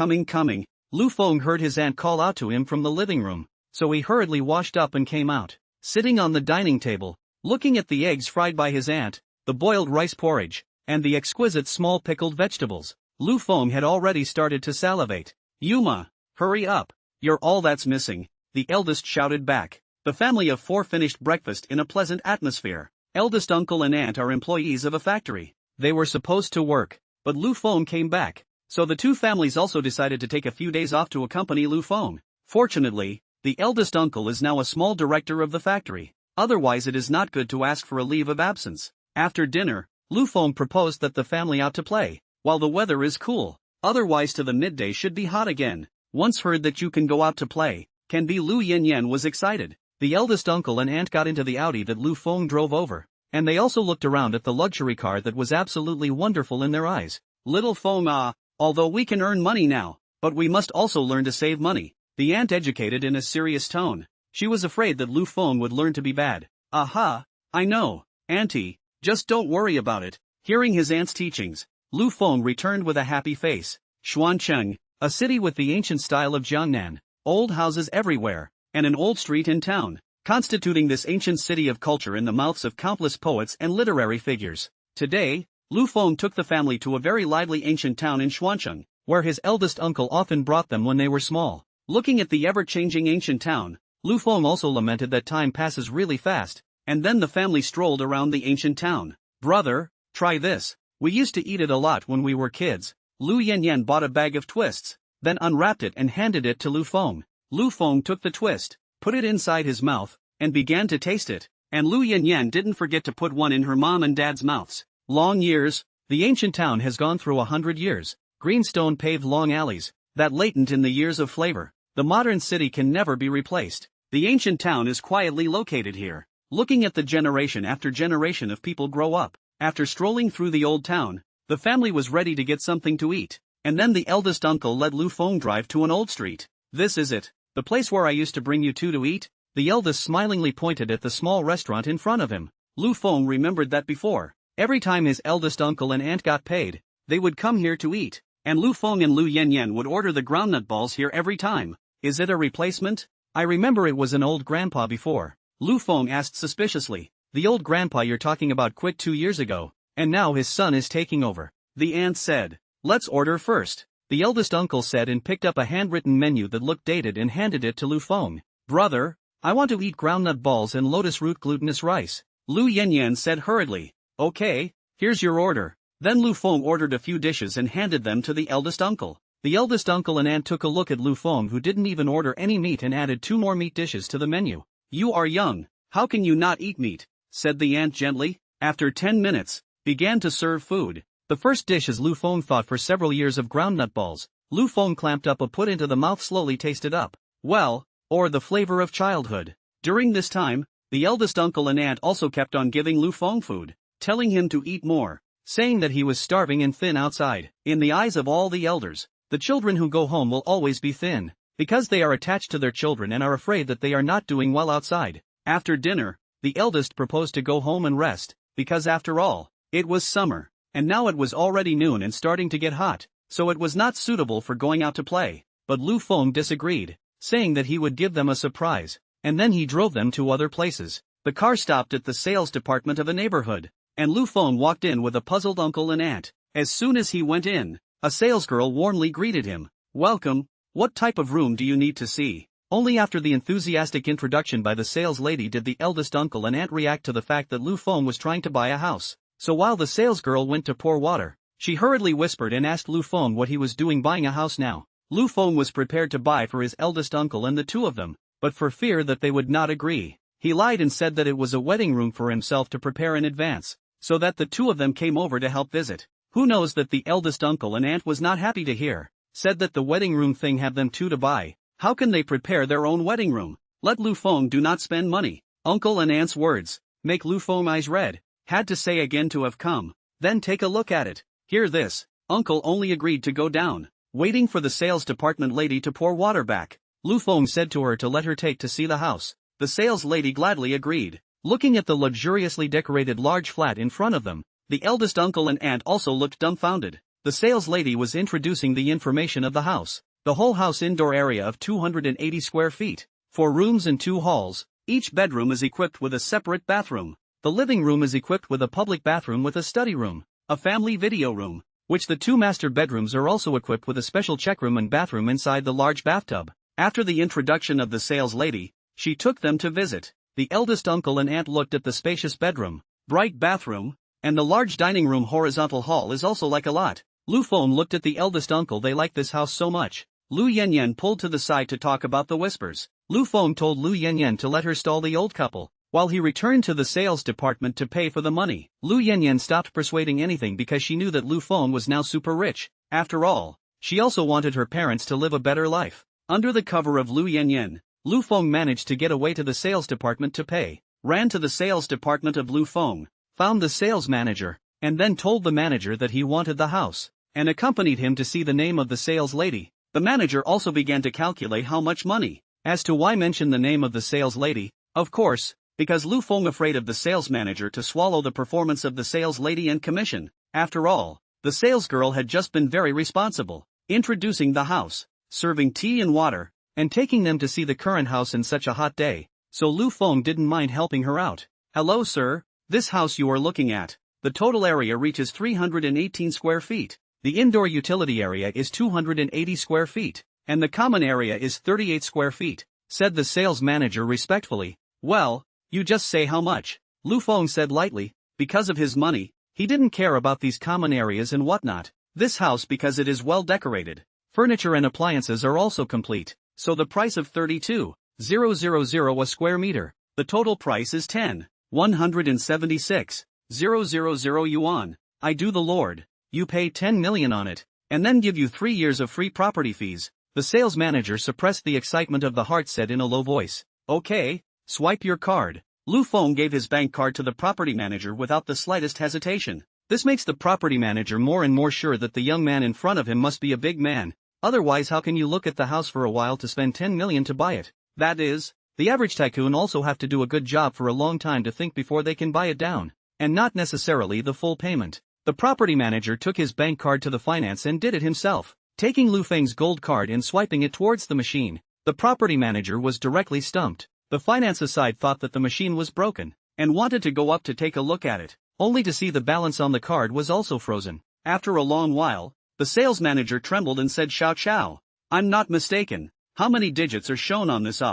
Lu Feng heard his aunt call out to him from the living room, so he hurriedly washed up and came out. Sitting on the dining table, looking at the eggs fried by his aunt, the boiled rice porridge, and the exquisite small pickled vegetables, Lu Feng had already started to salivate. "Yuma, hurry up, you're all that's missing," the eldest shouted back. The family of four finished breakfast in a pleasant atmosphere. Eldest uncle and aunt are employees of a factory. They were supposed to work, but Lu Feng came back, so the two families also decided to take a few days off to accompany Lu Feng. Fortunately, the eldest uncle is now a small director of the factory, otherwise it is not good to ask for a leave of absence. After dinner, Lu Feng proposed that the family out to play, while the weather is cool, otherwise to the midday should be hot again. "Once heard that you can go out to play, can be." Lu Yanyan was excited. The eldest uncle and aunt got into the Audi that Lu Feng drove over, and they also looked around at the luxury car that was absolutely wonderful in their eyes. "Little Feng, although we can earn money now, but we must also learn to save money," the aunt educated in a serious tone. She was afraid that Lu Feng would learn to be bad. "Aha, I know, auntie, just don't worry about it." Hearing his aunt's teachings, Lu Feng returned with a happy face. Xuancheng, a city with the ancient style of Jiangnan, old houses everywhere, and an old street in town, constituting this ancient city of culture in the mouths of countless poets and literary figures. Today, Lu Feng took the family to a very lively ancient town in Xuancheng, where his eldest uncle often brought them when they were small. Looking at the ever-changing ancient town, Lu Feng also lamented that time passes really fast, and then the family strolled around the ancient town. "Brother, try this. We used to eat it a lot when we were kids." Lu Yanyan bought a bag of twists, then unwrapped it and handed it to Lu Feng. Lu Feng took the twist, put it inside his mouth, and began to taste it, and Lu Yanyan didn't forget to put one in her mom and dad's mouths. Long years, the ancient town has gone through 100 years, green stone paved long alleys, that latent in the years of flavor. The modern city can never be replaced. The ancient town is quietly located here. Looking at the generation after generation of people grow up, after strolling through the old town, the family was ready to get something to eat, and then the eldest uncle led Lu Feng drive to an old street. "This is it, the place where I used to bring you to eat?" The eldest smilingly pointed at the small restaurant in front of him. Lu Feng remembered that before, every time his eldest uncle and aunt got paid, they would come here to eat, and Lu Feng and Lu Yanyan would order the groundnut balls here every time. "Is it a replacement? I remember it was an old grandpa before," Lu Feng asked suspiciously. "The old grandpa you're talking about quit 2 years ago, and now his son is taking over," the aunt said. "Let's order first," the eldest uncle said, and picked up a handwritten menu that looked dated and handed it to Lu Feng. "Brother, I want to eat groundnut balls and lotus root glutinous rice," Lu Yanyan said hurriedly. "Okay, here's your order." Then Lu Feng ordered a few dishes and handed them to the eldest uncle. The eldest uncle and aunt took a look at Lu Feng, who didn't even order any meat, and added 2 more meat dishes to the menu. "You are young, how can you not eat meat?" said the aunt gently. After 10 minutes, began to serve food. The first dish, as Lu Feng thought for several years, of groundnut balls. Lu Feng clamped up a put into the mouth, slowly tasted up. Well, or the flavor of childhood. During this time, the eldest uncle and aunt also kept on giving Lu Feng food, telling him to eat more, saying that he was starving and thin outside. In the eyes of all the elders, the children who go home will always be thin, because they are attached to their children and are afraid that they are not doing well outside. After dinner, the eldest proposed to go home and rest, because after all, it was summer, and now it was already noon and starting to get hot, so it was not suitable for going out to play. But Lu Feng disagreed, saying that he would give them a surprise. and then he drove them to other places. The car stopped at the sales department of a neighborhood, and Lu Feng walked in with a puzzled uncle and aunt. As soon as he went in, a salesgirl warmly greeted him. "Welcome, what type of room do you need to see?" Only after the enthusiastic introduction by the sales lady did the eldest uncle and aunt react to the fact that Lu Feng was trying to buy a house. So while the salesgirl went to pour water, she hurriedly whispered and asked Lu Feng what he was doing buying a house now. Lu Feng was prepared to buy for his eldest uncle and the two of them, but for fear that they would not agree, he lied and said that it was a wedding room for himself to prepare in advance, so that the two of them came over to help visit. Who knows that the eldest uncle and aunt was not happy to hear, said that the wedding room thing have them two to buy. How can they prepare their own wedding room? Let Lu Feng do not spend money. Uncle and aunt's words make Lu Feng eyes red. Had to say again to have come. Then take a look at it. Hear this. Uncle only agreed to go down, waiting for the sales department lady to pour water back. Lu Feng said to her to let her take to see the house. The sales lady gladly agreed. Looking at the luxuriously decorated large flat in front of them, the eldest uncle and aunt also looked dumbfounded. The sales lady was introducing the information of the house. The whole house indoor area of 280 square feet, 4 rooms and 2 halls. Each bedroom is equipped with a separate bathroom. The living room is equipped with a public bathroom with a study room, a family video room, which the 2 master bedrooms are also equipped with a special check room and bathroom inside the large bathtub. After the introduction of the sales lady, she took them to visit. The eldest uncle and aunt looked at the spacious bedroom, bright bathroom, and the large dining room. Horizontal hall is also like a lot. Lu Feng looked at the eldest uncle. They liked this house so much. Lu Yanyan pulled to the side to talk about the whispers. Lu Feng told Lu Yanyan to let her stall the old couple, while he returned to the sales department to pay for the money. Lu Yanyan stopped persuading anything because she knew that Lu Feng was now super rich. After all, she also wanted her parents to live a better life. Under the cover of Lu Yanyan, Lu Feng managed to get away to the sales department to pay, ran to the sales department of Lu Feng, found the sales manager, and then told the manager that he wanted the house, and accompanied him to see the name of the sales lady. The manager also began to calculate how much money. As to why mention the name of the sales lady, of course, because Lu Feng afraid of the sales manager to swallow the performance of the sales lady and commission. After all, the sales girl had just been very responsible, introducing the house, serving tea and water, and taking them to see the current house in such a hot day, so Lu Feng didn't mind helping her out. "Hello sir, this house you are looking at, the total area reaches 318 square feet. The indoor utility area is 280 square feet, and the common area is 38 square feet, said the sales manager respectfully. "Well, you just say how much," Lu Feng said lightly. Because of his money, he didn't care about these common areas and whatnot. This house, because it is well decorated, furniture and appliances are also complete, so the price of 32,000 a square meter. The total price is 10,176,000 yuan. I do the Lord. You pay 10 million on it, and then give you 3 years of free property fees. The sales manager suppressed the excitement of the heart, said in a low voice. "Okay, swipe your card." Lu Feng gave his bank card to the property manager without the slightest hesitation. This makes the property manager more and more sure that the young man in front of him must be a big man. Otherwise, how can you look at the house for a while to spend 10 million to buy it? That is, the average tycoon also have to do a good job for a long time to think before they can buy it down, and not necessarily the full payment. The property manager took his bank card to the finance and did it himself, taking Lu Feng's gold card and swiping it towards the machine. The property manager was directly stumped. The finance side thought that the machine was broken, and wanted to go up to take a look at it, only to see the balance on the card was also frozen. After a long while, the sales manager trembled and said, "Xiao Xiao, I'm not mistaken. How many digits are shown on this?"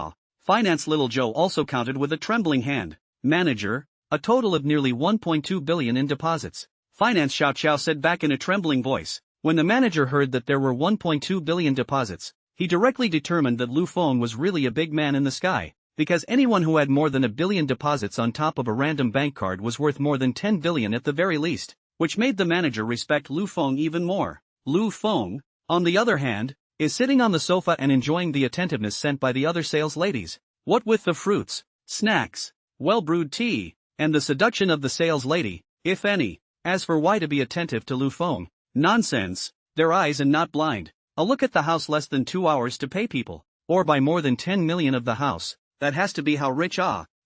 Finance little Joe also counted with a trembling hand. "Manager, a total of nearly 1.2 billion in deposits." Finance Xiao Xiao said back in a trembling voice. When the manager heard that there were 1.2 billion deposits, he directly determined that Lu Feng was really a big man in the sky, because anyone who had more than a billion deposits on top of a random bank card was worth more than 10 billion at the very least, which made the manager respect Lu Feng even more. Lu Feng, on the other hand, is sitting on the sofa and enjoying the attentiveness sent by the other sales ladies. What with the fruits, snacks, well-brewed tea, and the seduction of the sales lady, if any. As for why to be attentive to Lu Feng, nonsense, their eyes and not blind. A look at the house, less than 2 hours to pay people, or buy more than 10 million of the house. That has to be how rich.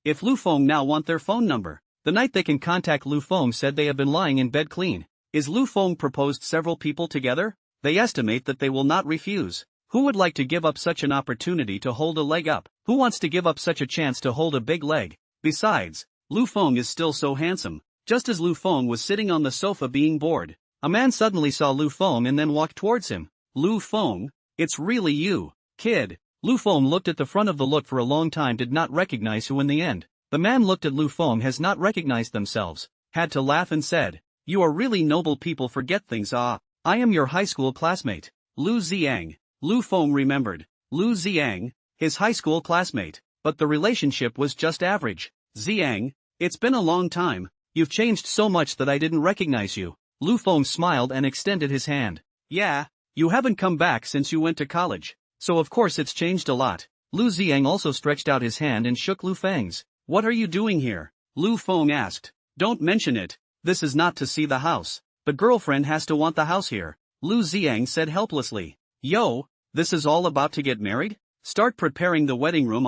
If Lu Feng now want their phone number, the night they can contact Lu Feng, said they have been lying in bed clean. Is Lu Feng proposed several people together? They estimate that they will not refuse. Who would like to give up such an opportunity to hold a leg up? Who wants to give up such a chance to hold a big leg? Besides, Lu Feng is still so handsome. Just as Lu Feng was sitting on the sofa being bored, a man suddenly saw Lu Feng and then walked towards him. Lu Feng, it's really you, kid. Lu Feng looked at the front of the look for a long time, did not recognize who in the end. The man looked at Lu Feng, has not recognized themselves, had to laugh and said, "You are really noble people, forget things. I am your high school classmate, Lu Ziang." Lu Feng remembered, Lu Ziang, his high school classmate, but the relationship was just average. "Ziang, it's been a long time, you've changed so much that I didn't recognize you." Lu Feng smiled and extended his hand. "Yeah, you haven't come back since you went to college, so of course it's changed a lot." Lu Ziang also stretched out his hand and shook Lu Feng's. "What are you doing here?" Lu Feng asked. "Don't mention it, this is not to see the house, but girlfriend has to want the house here," Lu Ziang said helplessly. "Yo, this is all about to get married? Start preparing the wedding room,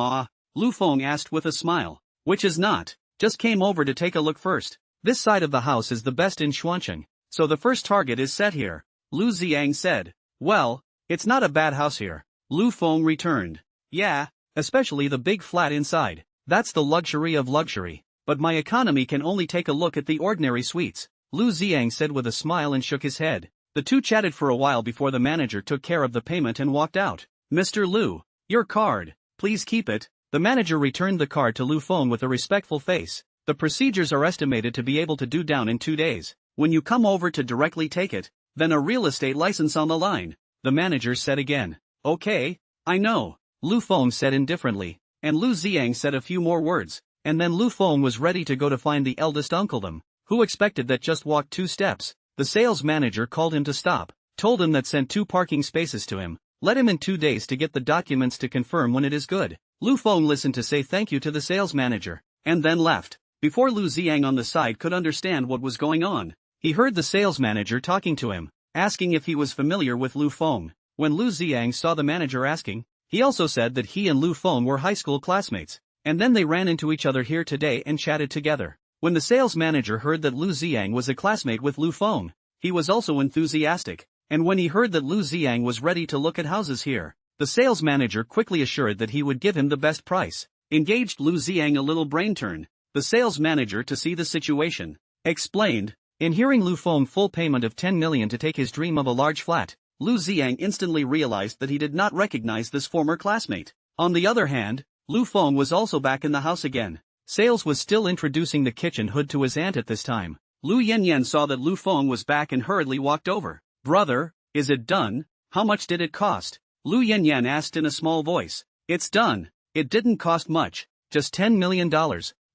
Lu Feng asked with a smile. "Which is not, just came over to take a look first. This side of the house is the best in Xuancheng, so the first target is set here," Lu Ziang said. "Well, it's not a bad house here," Lu Feng returned. "Yeah, especially the big flat inside. That's the luxury of luxury. But my economy can only take a look at the ordinary suites," Lu Ziang said with a smile and shook his head. The two chatted for a while before the manager took care of the payment and walked out. "Mr. Lu, your card, please keep it." The manager returned the card to Lu Feng with a respectful face. "The procedures are estimated to be able to do down in 2 days. When you come over to directly take it, then a real estate license on the line," the manager said again. "Okay, I know," Lu Feng said indifferently, and Lu Ziang said a few more words, and then Lu Feng was ready to go to find the eldest uncle them, who expected that just walked 2 steps. The sales manager called him to stop, told him that sent 2 parking spaces to him, let him in 2 days to get the documents to confirm when it is good. Lu Feng listened to say thank you to the sales manager, and then left. Before Lu Ziang on the side could understand what was going on, he heard the sales manager talking to him, asking if he was familiar with Lu Feng. When Lu Ziang saw the manager asking, he also said that he and Lu Feng were high school classmates, and then they ran into each other here today and chatted together. When the sales manager heard that Lu Ziang was a classmate with Lu Feng, he was also enthusiastic, and when he heard that Lu Ziang was ready to look at houses here, the sales manager quickly assured that he would give him the best price. Engaged Lu Ziang a little brain turn. The sales manager, to see the situation, explained. In hearing Lu Feng full payment of 10 million to take his dream of a large flat, Lu Ziang instantly realized that he did not recognize this former classmate. On the other hand, Lu Feng was also back in the house again. Sales was still introducing the kitchen hood to his aunt at this time. Lu Yanyan saw that Lu Feng was back and hurriedly walked over. "Brother, is it done? How much did it cost?" Lu Yanyan asked in a small voice. "It's done. It didn't cost much, just $10 million,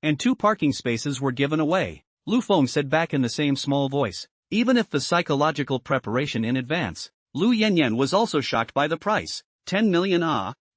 and 2 parking spaces were given away," Lu Feng said back in the same small voice. Even if the psychological preparation in advance, Lu Yanyan was also shocked by the price. 10 million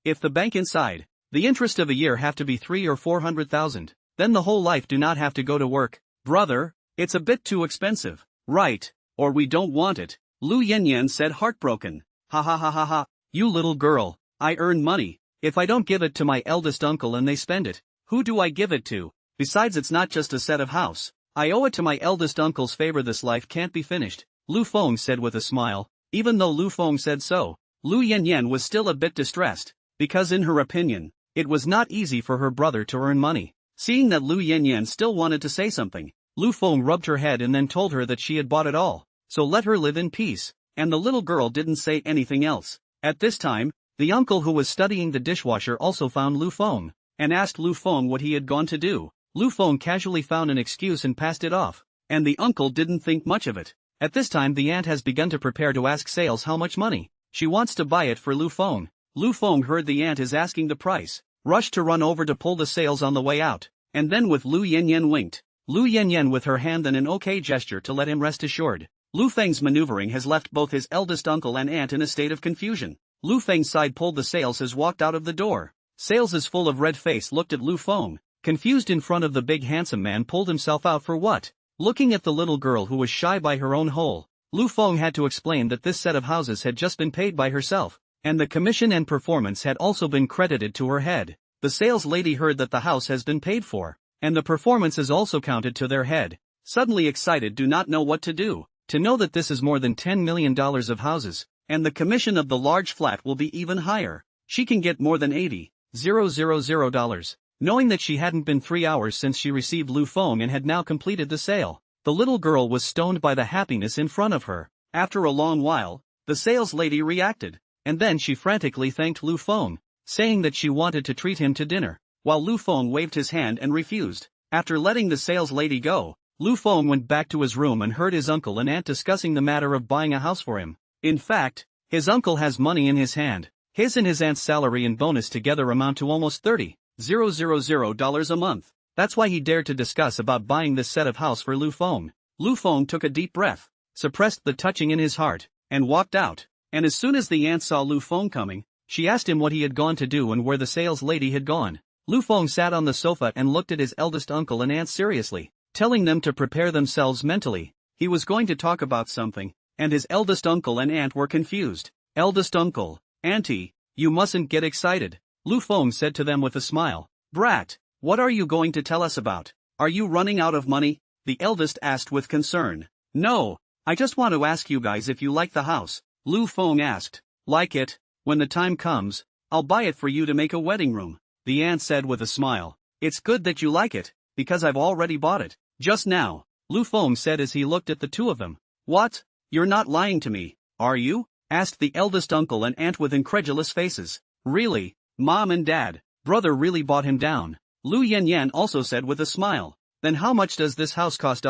if the bank inside, the interest of a year have to be 300,000 or 400,000, then the whole life do not have to go to work. "Brother, it's a bit too expensive." "Right, or we don't want it," Lu Yanyan said heartbroken. "Ha ha ha ha ha. You little girl, I earn money. If I don't give it to my eldest uncle and they spend it, who do I give it to? Besides, it's not just a set of house. I owe it to my eldest uncle's favor. This life can't be finished," Lu Feng said with a smile. Even though Lu Feng said so, Lu Yanyan was still a bit distressed, because in her opinion, it was not easy for her brother to earn money. Seeing that Lu Yanyan still wanted to say something, Lu Feng rubbed her head and then told her that she had bought it all, so let her live in peace, and the little girl didn't say anything else. At this time, the uncle who was studying the dishwasher also found Lu Feng, and asked Lu Feng what he had gone to do. Lu Feng casually found an excuse and passed it off, and the uncle didn't think much of it. At this time the aunt has begun to prepare to ask sales how much money she wants to buy it for Lu Feng. Lu Feng heard the aunt is asking the price, rushed to run over to pull the sales on the way out, and then with Lu Yanyan winked. Lu Yanyan with her hand and an okay gesture to let him rest assured. Lu Feng's maneuvering has left both his eldest uncle and aunt in a state of confusion. Lu Feng's side pulled the sales as walked out of the door. Sales is full of red face looked at Lu Feng, confused in front of the big handsome man, pulled himself out for what? Looking at the little girl who was shy by her own hole, Lu Feng had to explain that this set of houses had just been paid by herself, and the commission and performance had also been credited to her head. The sales lady heard that the house has been paid for, and the performance is also counted to their head. Suddenly excited, do not know what to do. To know that this is more than $10 million of houses, And the commission of the large flat will be even higher. She can get more than $80,000. Knowing that she hadn't been 3 hours since she received Lu Feng and had now completed the sale, the little girl was stoned by the happiness in front of her. After a long while, the sales lady reacted, and then she frantically thanked Lu Feng, saying that she wanted to treat him to dinner, while Lu Feng waved his hand and refused. After letting the sales lady go, Lu Feng went back to his room and heard his uncle and aunt discussing the matter of buying a house for him. In fact, his uncle has money in his hand. His and his aunt's salary and bonus together amount to almost $30,000 a month. That's why he dared to discuss about buying this set of house for Lu Feng. Lu Feng took a deep breath, suppressed the touching in his heart, and walked out. And as soon as the aunt saw Lu Feng coming, she asked him what he had gone to do and where the sales lady had gone. Lu Feng sat on the sofa and looked at his eldest uncle and aunt seriously, telling them to prepare themselves mentally. He was going to talk about something, and his eldest uncle and aunt were confused. Eldest uncle, auntie, you mustn't get excited, Lu Feng said to them with a smile. Brat, what are you going to tell us about? Are you running out of money? The eldest asked with concern. No, I just want to ask you guys if you like the house, Lu Feng asked. Like it? When the time comes, I'll buy it for you to make a wedding room, the aunt said with a smile. It's good that you like it, because I've already bought it. Just now, Lu Feng said as he looked at the two of them. What? You're not lying to me, are you? Asked the eldest uncle and aunt with incredulous faces. Really, Mom and Dad, brother really bought him down, Lu Yanyan also said with a smile. Then how much does this house cost?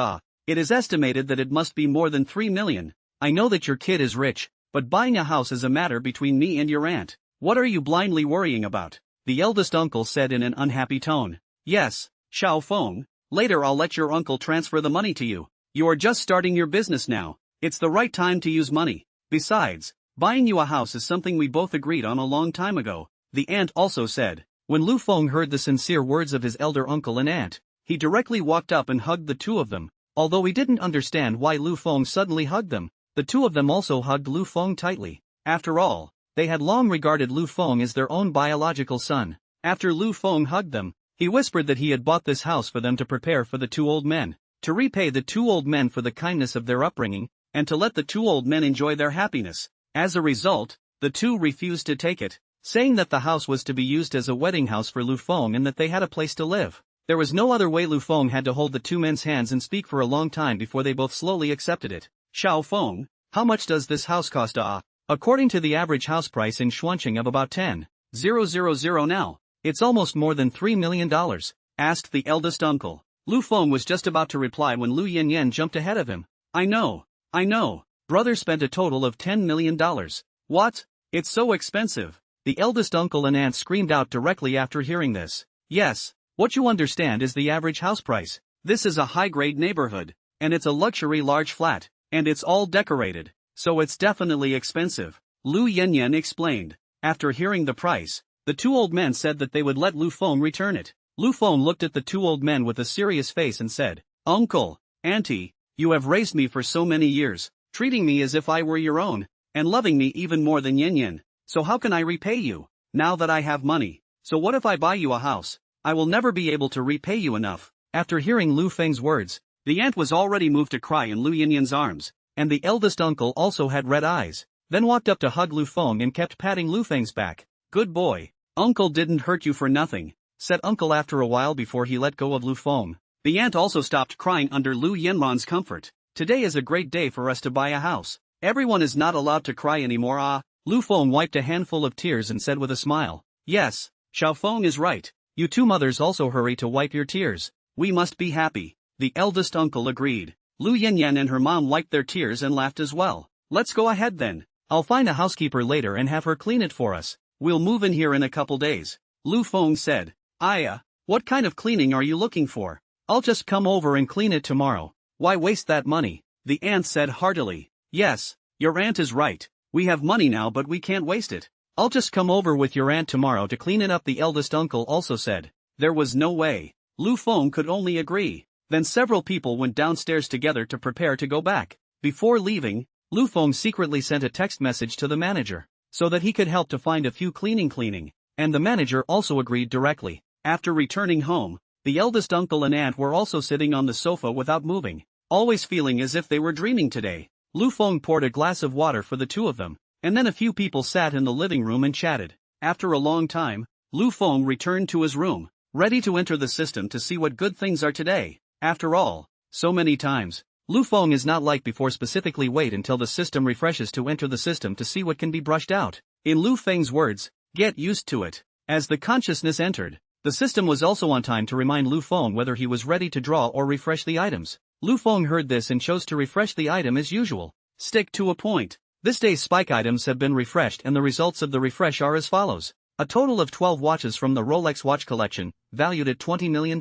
It is estimated that it must be more than 3 million. I know that your kid is rich, but buying a house is a matter between me and your aunt. What are you blindly worrying about? The eldest uncle said in an unhappy tone. Yes, Xiao Feng, later I'll let your uncle transfer the money to you. You are just starting your business now. It's the right time to use money. Besides, buying you a house is something we both agreed on a long time ago, the aunt also said. When Lu Feng heard the sincere words of his elder uncle and aunt, he directly walked up and hugged the two of them. Although he didn't understand why Lu Feng suddenly hugged them, the two of them also hugged Lu Feng tightly. After all, they had long regarded Lu Feng as their own biological son. After Lu Feng hugged them, he whispered that he had bought this house for them to prepare for the two old men, to repay the two old men for the kindness of their upbringing, and to let the two old men enjoy their happiness. As a result, the two refused to take it, saying that the house was to be used as a wedding house for Lu Feng and that they had a place to live. There was no other way. Lu Feng had to hold the two men's hands and speak for a long time before they both slowly accepted it. Xiao Feng, how much does this house cost? According to the average house price in Xuanqing of about 10,000 now, it's almost more than $3 million, asked the eldest uncle. Lu Feng was just about to reply when Lu Yanyan jumped ahead of him. I know. Brother spent a total of $10 million. What? It's so expensive. The eldest uncle and aunt screamed out directly after hearing this. Yes, what you understand is the average house price. This is a high-grade neighborhood, and it's a luxury large flat, and it's all decorated, so it's definitely expensive, Lu Yanyan explained. After hearing the price, the two old men said that they would let Lu Feng return it. Lu Feng looked at the two old men with a serious face and said, Uncle, Auntie, you have raised me for so many years, treating me as if I were your own, and loving me even more than Yanyan. So how can I repay you, now that I have money? So what if I buy you a house? I will never be able to repay you enough. After hearing Lu Feng's words, the aunt was already moved to cry in Lu Yanyan's arms, and the eldest uncle also had red eyes, then walked up to hug Lu Feng and kept patting Lu Feng's back. Good boy. Uncle didn't hurt you for nothing, said uncle after a while before he let go of Lu Feng. The aunt also stopped crying under Lu Yanman's comfort. Today is a great day for us to buy a house. Everyone is not allowed to cry anymore. Lu Feng wiped a handful of tears and said with a smile. Yes, Xiao Feng is right. You two mothers also hurry to wipe your tears. We must be happy. The eldest uncle agreed. Lu Yanyan and her mom wiped their tears and laughed as well. Let's go ahead then. I'll find a housekeeper later and have her clean it for us. We'll move in here in a couple days, Lu Feng said. Aya, what kind of cleaning are you looking for? I'll just come over and clean it tomorrow. Why waste that money? The aunt said heartily. Yes, your aunt is right. We have money now but we can't waste it. I'll just come over with your aunt tomorrow to clean it up, the eldest uncle also said. There was no way. Lu Feng could only agree. Then several people went downstairs together to prepare to go back. Before leaving, Lu Feng secretly sent a text message to the manager, so that he could help to find a few cleaning, and the manager also agreed directly. After returning home, the eldest uncle and aunt were also sitting on the sofa without moving, always feeling as if they were dreaming today. Lu Feng poured a glass of water for the two of them, and then a few people sat in the living room and chatted. After a long time, Lu Feng returned to his room, ready to enter the system to see what good things are today. After all, so many times, Lu Feng is not like before specifically wait until the system refreshes to enter the system to see what can be brushed out. In Lu Feng's words, get used to it. As the consciousness entered, the system was also on time to remind Lu Feng whether he was ready to draw or refresh the items. Lu Feng heard this and chose to refresh the item as usual. Stick to a point. This day's spike items have been refreshed and the results of the refresh are as follows. A total of 12 watches from the Rolex watch collection, valued at $20 million.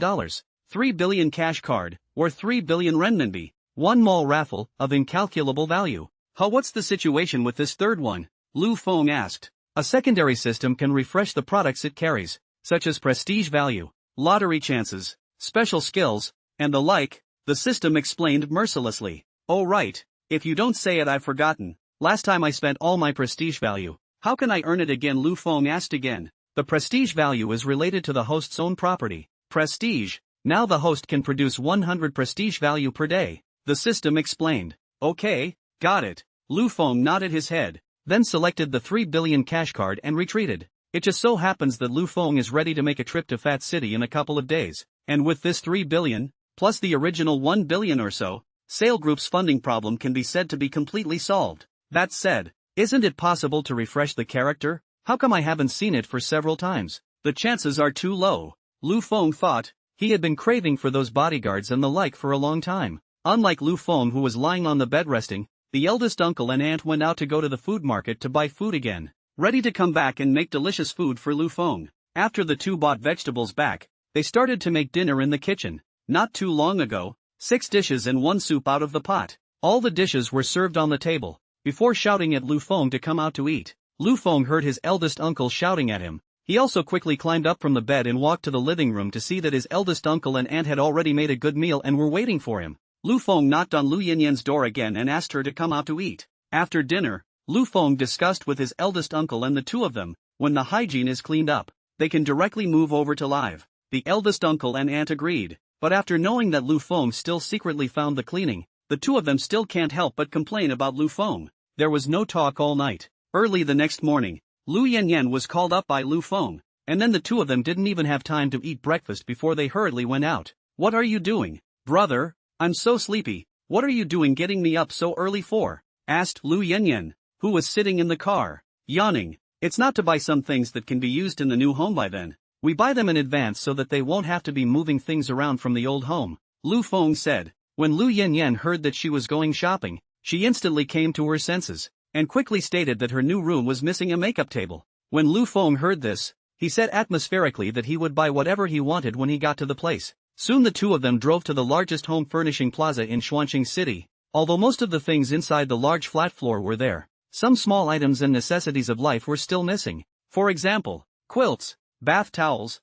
3 billion cash card, worth 3 billion renminbi. 1 mall raffle, of incalculable value. What's the situation with this third one? Lu Feng asked. A secondary system can refresh the products it carries, such as prestige value, lottery chances, special skills, and the like, the system explained mercilessly. Oh right, if you don't say it I've forgotten. Last time I spent all my prestige value. How can I earn it again? Lu Feng asked again. The prestige value is related to the host's own property. Prestige. Now the host can produce 100 prestige value per day. The system explained. Okay, got it. Lu Feng nodded his head, then selected the 3 billion cash card and retreated. It just so happens that Lu Feng is ready to make a trip to Fat City in a couple of days. And with this 3 billion, plus the original 1 billion or so, Sale Group's funding problem can be said to be completely solved. That said, isn't it possible to refresh the character? How come I haven't seen it for several times? The chances are too low. Lu Feng thought. He had been craving for those bodyguards and the like for a long time. Unlike Lu Feng, who was lying on the bed resting, the eldest uncle and aunt went out to go to the food market to buy food again, ready to come back and make delicious food for Lu Feng. After the two bought vegetables back, they started to make dinner in the kitchen. Not too long ago, 6 dishes and 1 soup out of the pot. All the dishes were served on the table. Before shouting at Lu Feng to come out to eat, Lu Feng heard his eldest uncle shouting at him. He also quickly climbed up from the bed and walked to the living room to see that his eldest uncle and aunt had already made a good meal and were waiting for him. Lu Feng knocked on Lu Yanyan's door again and asked her to come out to eat. After dinner, Lu Feng discussed with his eldest uncle and the two of them, when the hygiene is cleaned up, they can directly move over to live. The eldest uncle and aunt agreed, but after knowing that Lu Feng still secretly found the cleaning, the two of them still can't help but complain about Lu Feng. There was no talk all night. Early the next morning, Lu Yanyan was called up by Lu Feng, and then the two of them didn't even have time to eat breakfast before they hurriedly went out. What are you doing, brother? I'm so sleepy. What are you doing getting me up so early for? Asked Lu Yanyan, who was sitting in the car, yawning. It's not to buy some things that can be used in the new home by then. We buy them in advance so that they won't have to be moving things around from the old home, Lu Feng said. When Lu Yanyan heard that she was going shopping, she instantly came to her senses, and quickly stated that her new room was missing a makeup table. When Lu Feng heard this, he said atmospherically that he would buy whatever he wanted when he got to the place. Soon the two of them drove to the largest home furnishing plaza in Xuanqing City. Although most of the things inside the large flat floor were there, some small items and necessities of life were still missing. For example, quilts, bath towels,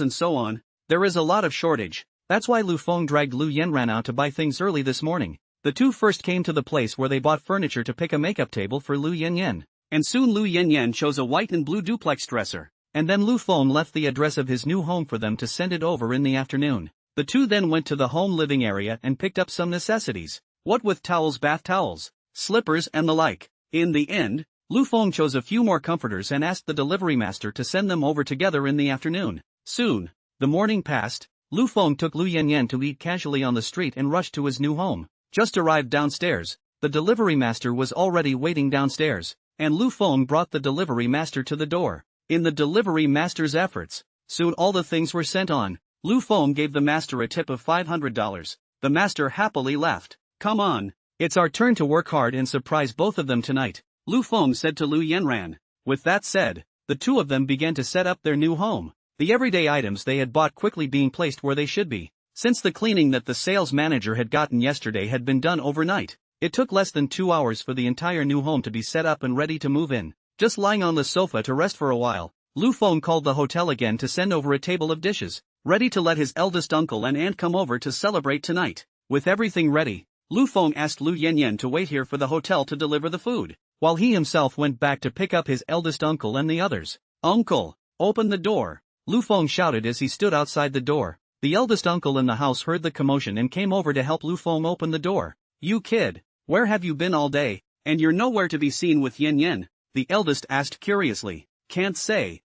and so on. There is a lot of shortage. That's why Lu Feng dragged Lu Yanran out to buy things early this morning. The two first came to the place where they bought furniture to pick a makeup table for Lu Yanyan. And soon Lu Yanyan chose a white and blue duplex dresser. And then Lu Feng left the address of his new home for them to send it over in the afternoon. The two then went to the home living area and picked up some necessities. What with towels, bath towels, slippers and the like. In the end, Lu Feng chose a few more comforters and asked the delivery master to send them over together in the afternoon. Soon, the morning passed. Lu Feng took Lu Yanyan to eat casually on the street and rushed to his new home. Just arrived downstairs, the delivery master was already waiting downstairs, and Lu Feng brought the delivery master to the door. In the delivery master's efforts, soon all the things were sent on. Lu Feng gave the master a tip of $500. The master happily left. Come on, it's our turn to work hard and surprise both of them tonight, Lu Feng said to Lu Yanran. With that said, the two of them began to set up their new home. The everyday items they had bought quickly being placed where they should be. Since the cleaning that the sales manager had gotten yesterday had been done overnight, it took less than 2 hours for the entire new home to be set up and ready to move in. Just lying on the sofa to rest for a while, Lu Feng called the hotel again to send over a table of dishes, ready to let his eldest uncle and aunt come over to celebrate tonight. With everything ready, Lu Feng asked Lu Yanyan to wait here for the hotel to deliver the food, while he himself went back to pick up his eldest uncle and the others. Uncle, open the door, Lu Feng shouted as he stood outside the door. The eldest uncle in the house heard the commotion and came over to help Lu Feng open the door. You kid, where have you been all day? And you're nowhere to be seen with Yin Yin. the eldest asked curiously. Can't say.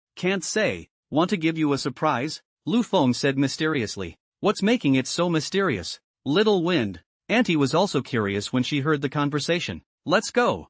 Want to give you a surprise? Lu Feng said mysteriously. What's making it so mysterious? Little wind. Auntie was also curious when she heard the conversation. Let's go.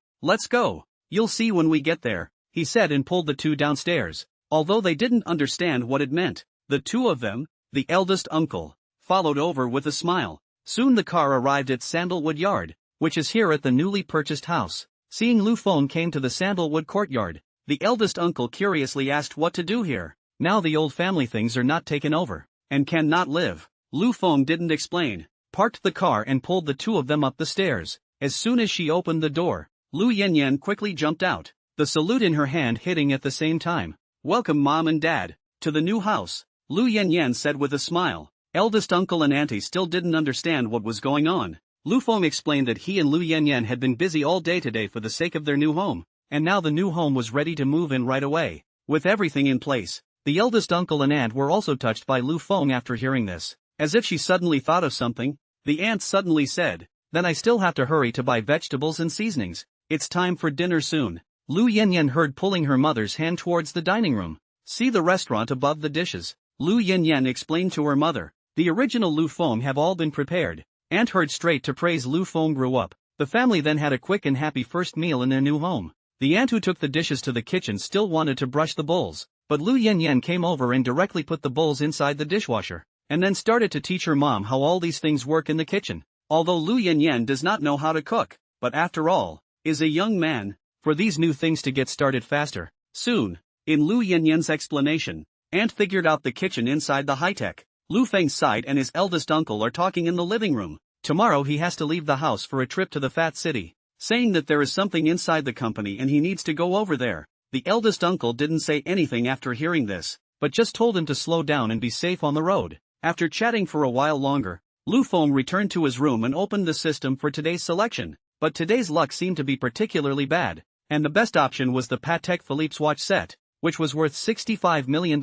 You'll see when we get there, he said and pulled the two downstairs. Although they didn't understand what it meant, the two of them, the eldest uncle, followed over with a smile. Soon the car arrived at Sandalwood Yard, which is here at the newly purchased house. Seeing Lu Feng came to the Sandalwood courtyard, the eldest uncle curiously asked what to do here. Now the old family things are not taken over, and cannot live. Lu Feng didn't explain, parked the car and pulled the two of them up the stairs. As soon as she opened the door, Lu Yanyan quickly jumped out, the salute in her hand hitting at the same time. Welcome Mom and Dad, to the new house, Lu Yanyan said with a smile. Eldest uncle and auntie still didn't understand what was going on. Lu Feng explained that he and Lu Yanyan had been busy all day today for the sake of their new home, and now the new home was ready to move in right away. With everything in place, the eldest uncle and aunt were also touched by Lu Feng after hearing this. As if she suddenly thought of something, the aunt suddenly said, then I still have to hurry to buy vegetables and seasonings. It's time for dinner soon. Lu Yanyan heard pulling her mother's hand towards the dining room. See the restaurant above the dishes, Lu Yanyan explained to her mother. The original Lu Feng have all been prepared. Aunt heard straight to praise Lu Feng grew up. The family then had a quick and happy first meal in their new home. The aunt who took the dishes to the kitchen still wanted to brush the bowls, but Lu Yanyan came over and directly put the bowls inside the dishwasher, and then started to teach her mom how all these things work in the kitchen. Although Lu Yanyan does not know how to cook, but after all, is a young man, for these new things to get started faster. Soon, in Lu Yanyan's explanation, Aunt figured out the kitchen inside the high-tech. Lu Feng's side and his eldest uncle are talking in the living room. Tomorrow he has to leave the house for a trip to the fat city, saying that there is something inside the company and he needs to go over there. The eldest uncle didn't say anything after hearing this, but just told him to slow down and be safe on the road. After chatting for a while longer, Lu Feng returned to his room and opened the system for today's selection, but today's luck seemed to be particularly bad, and the best option was the Patek Philippe's watch set, which was worth $65 million.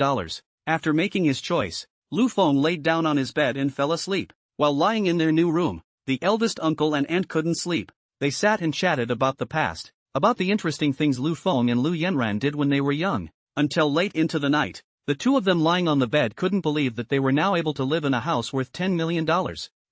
After making his choice, Lu Feng laid down on his bed and fell asleep. While lying in their new room, the eldest uncle and aunt couldn't sleep. They sat and chatted about the past, about the interesting things Lu Feng and Lu Yanran did when they were young. Until late into the night, the two of them lying on the bed couldn't believe that they were now able to live in a house worth $10 million.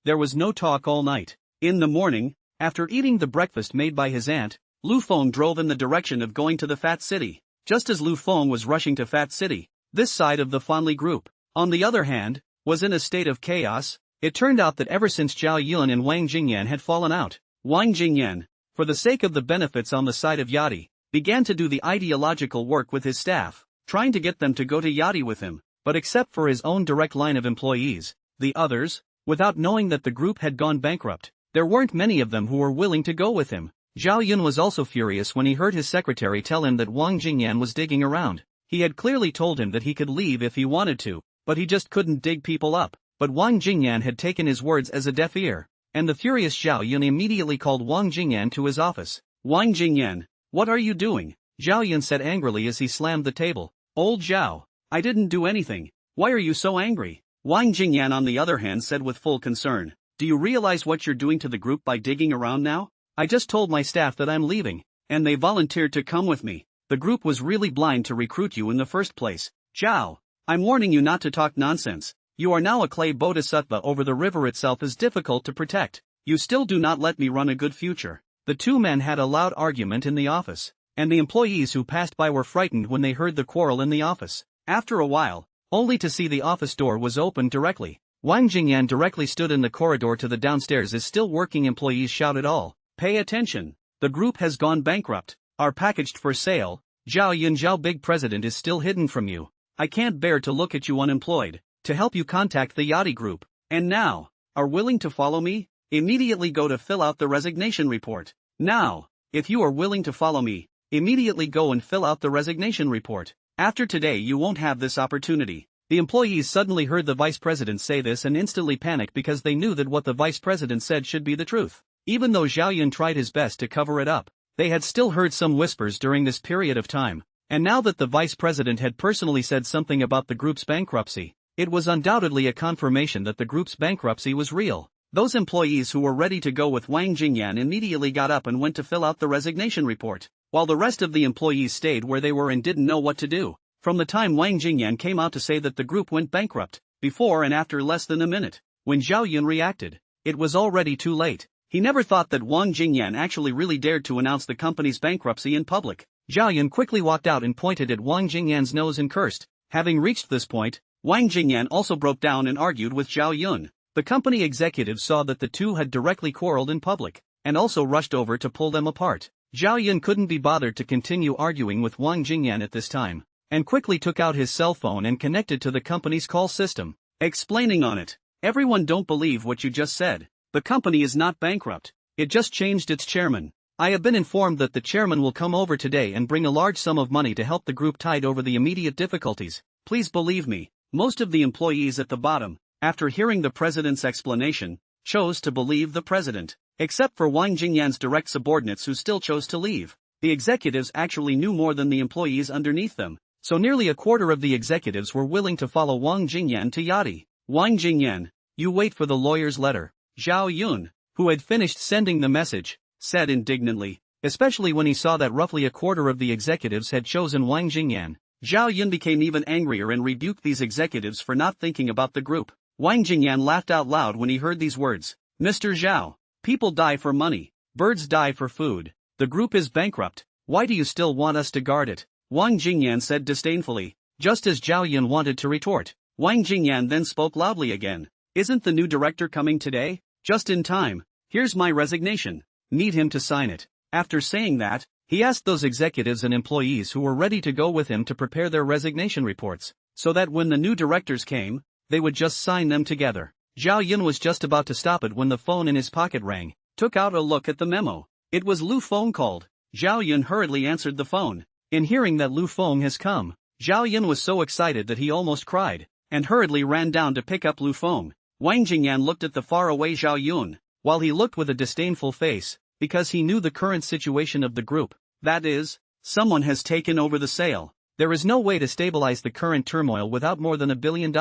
There was no talk all night. In the morning, after eating the breakfast made by his aunt, Lu Feng drove in the direction of going to the fat city. Just as Lu Feng was rushing to fat city, this side of the Fanli group, on the other hand, was in a state of chaos. It turned out that ever since Zhao Yun and Wang Jingyan had fallen out, Wang Jingyan, for the sake of the benefits on the side of Yadi, began to do the ideological work with his staff, trying to get them to go to Yadi with him, but except for his own direct line of employees, the others, without knowing that the group had gone bankrupt, there weren't many of them who were willing to go with him. Zhao Yun was also furious when he heard his secretary tell him that Wang Jingyan was digging around. He had clearly told him that he could leave if he wanted to, but he just couldn't dig people up. But Wang Jingyan had taken his words as a deaf ear, and the furious Zhao Yun immediately called Wang Jingyan to his office. Wang Jingyan, what are you doing? Zhao Yun said angrily as he slammed the table. Old Zhao, I didn't do anything. Why are you so angry? Wang Jingyan on the other hand said with full concern. Do you realize what you're doing to the group by digging around now? I just told my staff that I'm leaving, and they volunteered to come with me. The group was really blind to recruit you in the first place. Zhao, I'm warning you not to talk nonsense. You are now a clay bodhisattva over the river itself is difficult to protect. You still do not let me run a good future. The two men had a loud argument in the office, and the employees who passed by were frightened when they heard the quarrel in the office. After a while, only to see the office door was opened directly. Wang Jingyan directly stood in the corridor to the downstairs as still working employees shouted all. Pay attention. The group has gone bankrupt. Are packaged for sale. Zhao Yun Zhao Big President is still hidden from you. I can't bear to look at you unemployed. To help you contact the Yachty Group. And now, are willing to follow me? Immediately go to fill out the resignation report. Now, if you are willing to follow me, immediately go and fill out the resignation report. After today you won't have this opportunity. The employees suddenly heard the vice president say this and instantly panicked because they knew that what the vice president said should be the truth. Even though Zhao Yun tried his best to cover it up, they had still heard some whispers during this period of time. And now that the vice president had personally said something about the group's bankruptcy, it was undoubtedly a confirmation that the group's bankruptcy was real. Those employees who were ready to go with Wang Jingyan immediately got up and went to fill out the resignation report. while the rest of the employees stayed where they were and didn't know what to do. From the time Wang Jingyan came out to say that the group went bankrupt, before and after less than a minute, when Zhao Yun reacted, it was already too late. He never thought that Wang Jingyan actually really dared to announce the company's bankruptcy in public. Zhao Yun quickly walked out and pointed at Wang Jingyan's nose and cursed. Having reached this point, Wang Jingyan also broke down and argued with Zhao Yun. The company executives saw that the two had directly quarreled in public, and also rushed over to pull them apart. Zhao Yun couldn't be bothered to continue arguing with Wang Jingyan at this time, and quickly took out his cell phone and connected to the company's call system, explaining on it, "Everyone, don't believe what you just said. The company is not bankrupt. It just changed its chairman. I have been informed that the chairman will come over today and bring a large sum of money to help the group tide over the immediate difficulties. Please believe me." Most of the employees at the bottom, after hearing the president's explanation, chose to believe the president, except for Wang Jingyan's direct subordinates who still chose to leave. The executives actually knew more than the employees underneath them, so nearly a quarter of the executives were willing to follow Wang Jingyan to Yadi. "Wang Jingyan, you wait for the lawyer's letter," Zhao Yun, who had finished sending the message, said indignantly, especially when he saw that roughly a quarter of the executives had chosen Wang Jingyan. Zhao Yun became even angrier and rebuked these executives for not thinking about the group. Wang Jingyan laughed out loud when he heard these words. "Mr. Zhao, people die for money, birds die for food. The group is bankrupt. Why do you still want us to guard it?" Wang Jingyan said disdainfully. Just as Zhao Yun wanted to retort, Wang Jingyan then spoke loudly again. "Isn't the new director coming today? Just in time. Here's my resignation. Need him to sign it." After saying that, he asked those executives and employees who were ready to go with him to prepare their resignation reports, so that when the new directors came, they would just sign them together. Zhao Yun was just about to stop it when the phone in his pocket rang, took out a look at the memo. It was Lu Feng called. Zhao Yun hurriedly answered the phone. In hearing that Lu Feng has come, Zhao Yun was so excited that he almost cried, and hurriedly ran down to pick up Lu Feng. Wang Jingyan looked at the faraway Zhao Yun, while he looked with a disdainful face, because he knew the current situation of the group. That is, someone has taken over the sale. There is no way to stabilize the current turmoil without more than $1 billion.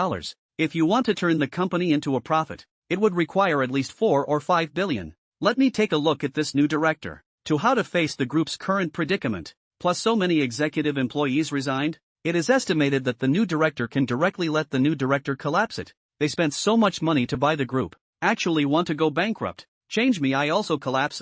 If you want to turn the company into a profit, it would require at least 4 or 5 billion. Let me take a look at this new director, to how to face the group's current predicament. Plus so many executive employees resigned, it is estimated that the new director can directly let the new director collapse it. They spent so much money to buy the group, actually want to go bankrupt. Change me, I also collapse.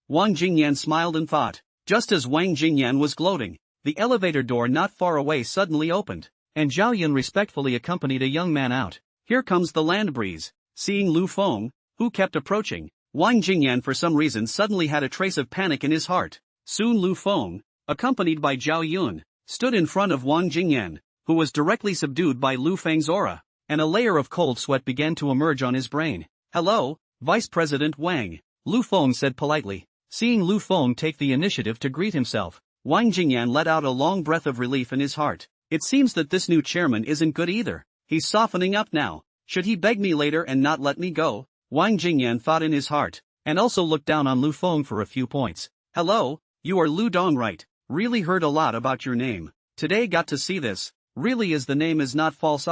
Wang Jingyan smiled and thought. Just as Wang Jingyan was gloating, the elevator door not far away suddenly opened, and Zhao Yun respectfully accompanied a young man out. "Here comes the land breeze." Seeing Lu Feng, who kept approaching, Wang Jingyan for some reason suddenly had a trace of panic in his heart. Soon Lu Feng, accompanied by Zhao Yun, stood in front of Wang Jingyan, who was directly subdued by Lu Feng's aura, and a layer of cold sweat began to emerge on his brain. "Hello, Vice President Wang," Lu Feng said politely. Seeing Lu Feng take the initiative to greet himself, Wang Jingyan let out a long breath of relief in his heart. It seems that this new chairman isn't good either. He's softening up now. Should he beg me later and not let me go? Wang Jingyan thought in his heart, and also looked down on Lu Feng for a few points. "Hello, you are Lu Dong, right? Really heard a lot about your name. Today got to see this. Really is the name is not false."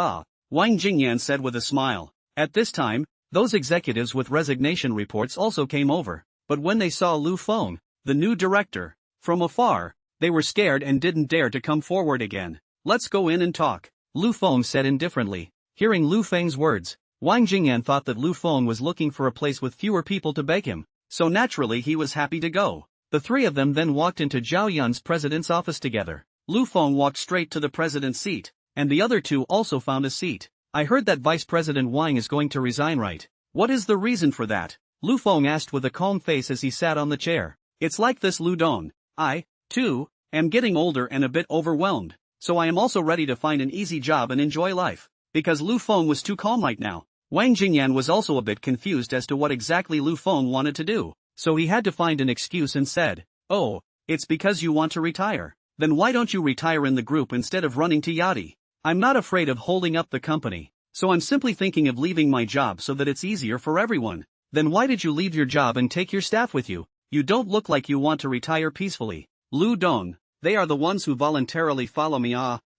Wang Jingyan said with a smile. At this time, those executives with resignation reports also came over, but when they saw Lu Feng, the new director, from afar, they were scared and didn't dare to come forward again. "Let's go in and talk," Lu Feng said indifferently. Hearing Lu Feng's words, Wang Jingyan thought that Lu Feng was looking for a place with fewer people to beg him, so naturally he was happy to go. The three of them then walked into Zhao Yun's president's office together. Lu Feng walked straight to the president's seat, and the other two also found a seat. "I heard that Vice President Wang is going to resign, right? What is the reason for that?" Lu Feng asked with a calm face as he sat on the chair. "It's like this, Lu Dong. I, too, am getting older and a bit overwhelmed, so I am also ready to find an easy job and enjoy life." Because Lu Feng was too calm right now, Wang Jingyan was also a bit confused as to what exactly Lu Feng wanted to do, so he had to find an excuse and said, "Oh, it's because you want to retire. Then why don't you retire in the group instead of running to Yadi? I'm not afraid of holding up the company, so I'm simply thinking of leaving my job so that it's easier for everyone." "Then why did you leave your job and take your staff with you? You don't look like you want to retire peacefully." "Lu Dong, they are the ones who voluntarily follow me.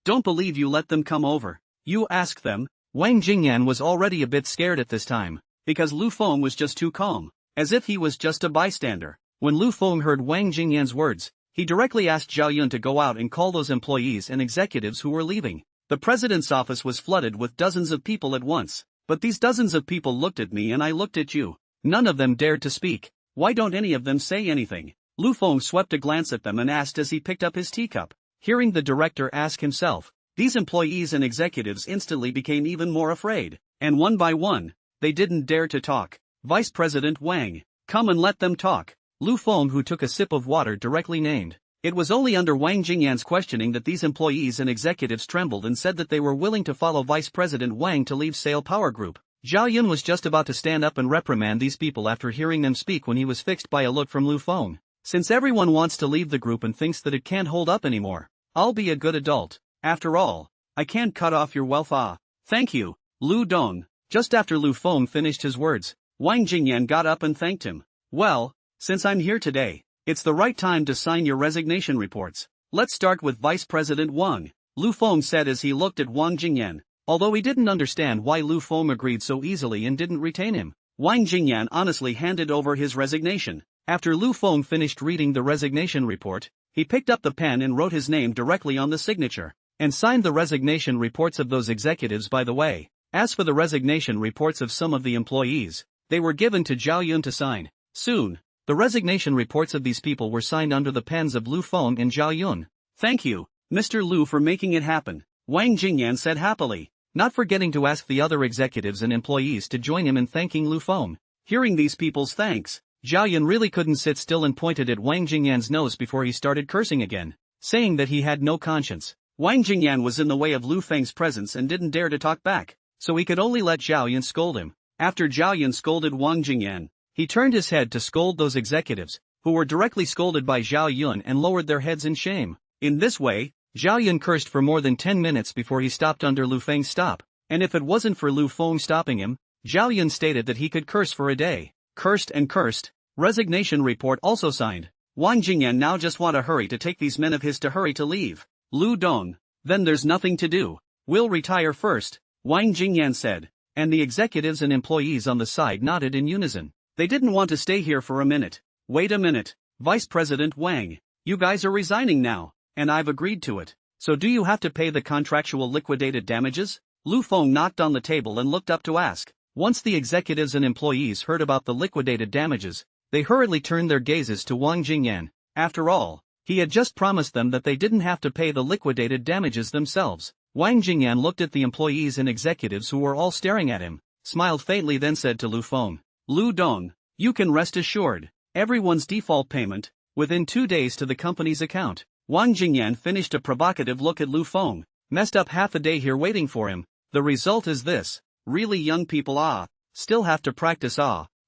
Don't believe you let them come over. You ask them." Wang Jingyan was already a bit scared at this time, because Lu Feng was just too calm, as if he was just a bystander. When Lu Feng heard Wang Jingyan's words, he directly asked Zhao Yun to go out and call those employees and executives who were leaving. The president's office was flooded with dozens of people at once. But these dozens of people looked at me and I looked at you. None of them dared to speak. Why don't any of them say anything? Lu Feng swept a glance at them and asked as he picked up his teacup. Hearing the director ask himself, these employees and executives instantly became even more afraid. And one by one, they didn't dare to talk. Vice President Wang, come and let them talk. Lu Feng, who took a sip of water, directly named. It was only under Wang Jingyan's questioning that these employees and executives trembled and said that they were willing to follow Vice President Wang to leave Sale Power Group. Zhao Yun was just about to stand up and reprimand these people after hearing them speak when he was fixed by a look from Lu Feng. Since everyone wants to leave the group and thinks that it can't hold up anymore, I'll be a good adult. After all, I can't cut off your wealth. Thank you, Lu Dong. Just after Lu Feng finished his words, Wang Jingyan got up and thanked him. Well, since I'm here today, it's the right time to sign your resignation reports. Let's start with Vice President Wang, Lu Feng said as he looked at Wang Jingyan. Although he didn't understand why Lu Feng agreed so easily and didn't retain him, Wang Jingyan honestly handed over his resignation. After Lu Feng finished reading the resignation report, he picked up the pen and wrote his name directly on the signature, and signed the resignation reports of those executives. By the way, as for the resignation reports of some of the employees, they were given to Zhao Yun to sign. Soon, the resignation reports of these people were signed under the pens of Lu Feng and Zhao Yun. Thank you, Mr. Lu, for making it happen, Wang Jingyan said happily, not forgetting to ask the other executives and employees to join him in thanking Lu Feng. Hearing these people's thanks, Zhao Yun really couldn't sit still and pointed at Wang Jingyan's nose before he started cursing again, saying that he had no conscience. Wang Jingyan was in the way of Lu Feng's presence and didn't dare to talk back, so he could only let Zhao Yun scold him. After Zhao Yun scolded Wang Jingyan, he turned his head to scold those executives, who were directly scolded by Zhao Yun and lowered their heads in shame. In this way, Zhao Yun cursed for more than 10 minutes before he stopped under Lu Feng's stop, and if it wasn't for Lu Feng stopping him, Zhao Yun stated that he could curse for a day. Cursed and cursed. Resignation report also signed. Wang Jingyan now just want to hurry to take these men of his to hurry to leave. Lu Dong, then there's nothing to do. We'll retire first, Wang Jingyan said, and the executives and employees on the side nodded in unison. They didn't want to stay here for a minute. Wait a minute, Vice President Wang, you guys are resigning now, and I've agreed to it. So do you have to pay the contractual liquidated damages? Lu Feng knocked on the table and looked up to ask. Once the executives and employees heard about the liquidated damages, they hurriedly turned their gazes to Wang Jingyan. After all, he had just promised them that they didn't have to pay the liquidated damages themselves. Wang Jingyan looked at the employees and executives who were all staring at him, smiled faintly, then said to Lu Feng, Lu Dong, you can rest assured, everyone's default payment, within 2 days to the company's account. Wang Jingyan finished a provocative look at Lu Feng. Messed up half a day here waiting for him. The result is this. Really, young people still have to practice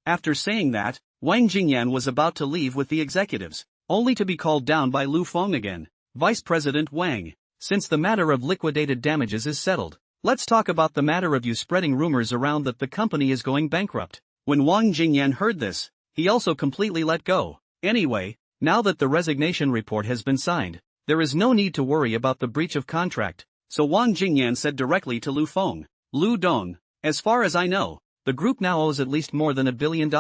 After saying that, Wang Jingyan was about to leave with the executives, only to be called down by Lu Feng again. Vice President Wang, since the matter of liquidated damages is settled, let's talk about the matter of you spreading rumors around that the company is going bankrupt. When Wang Jingyan heard this, he also completely let go. Anyway, now that the resignation report has been signed, there is no need to worry about the breach of contract, so Wang Jingyan said directly to Lu Feng, Lu Dong, as far as I know, the group now owes at least more than $1 billion,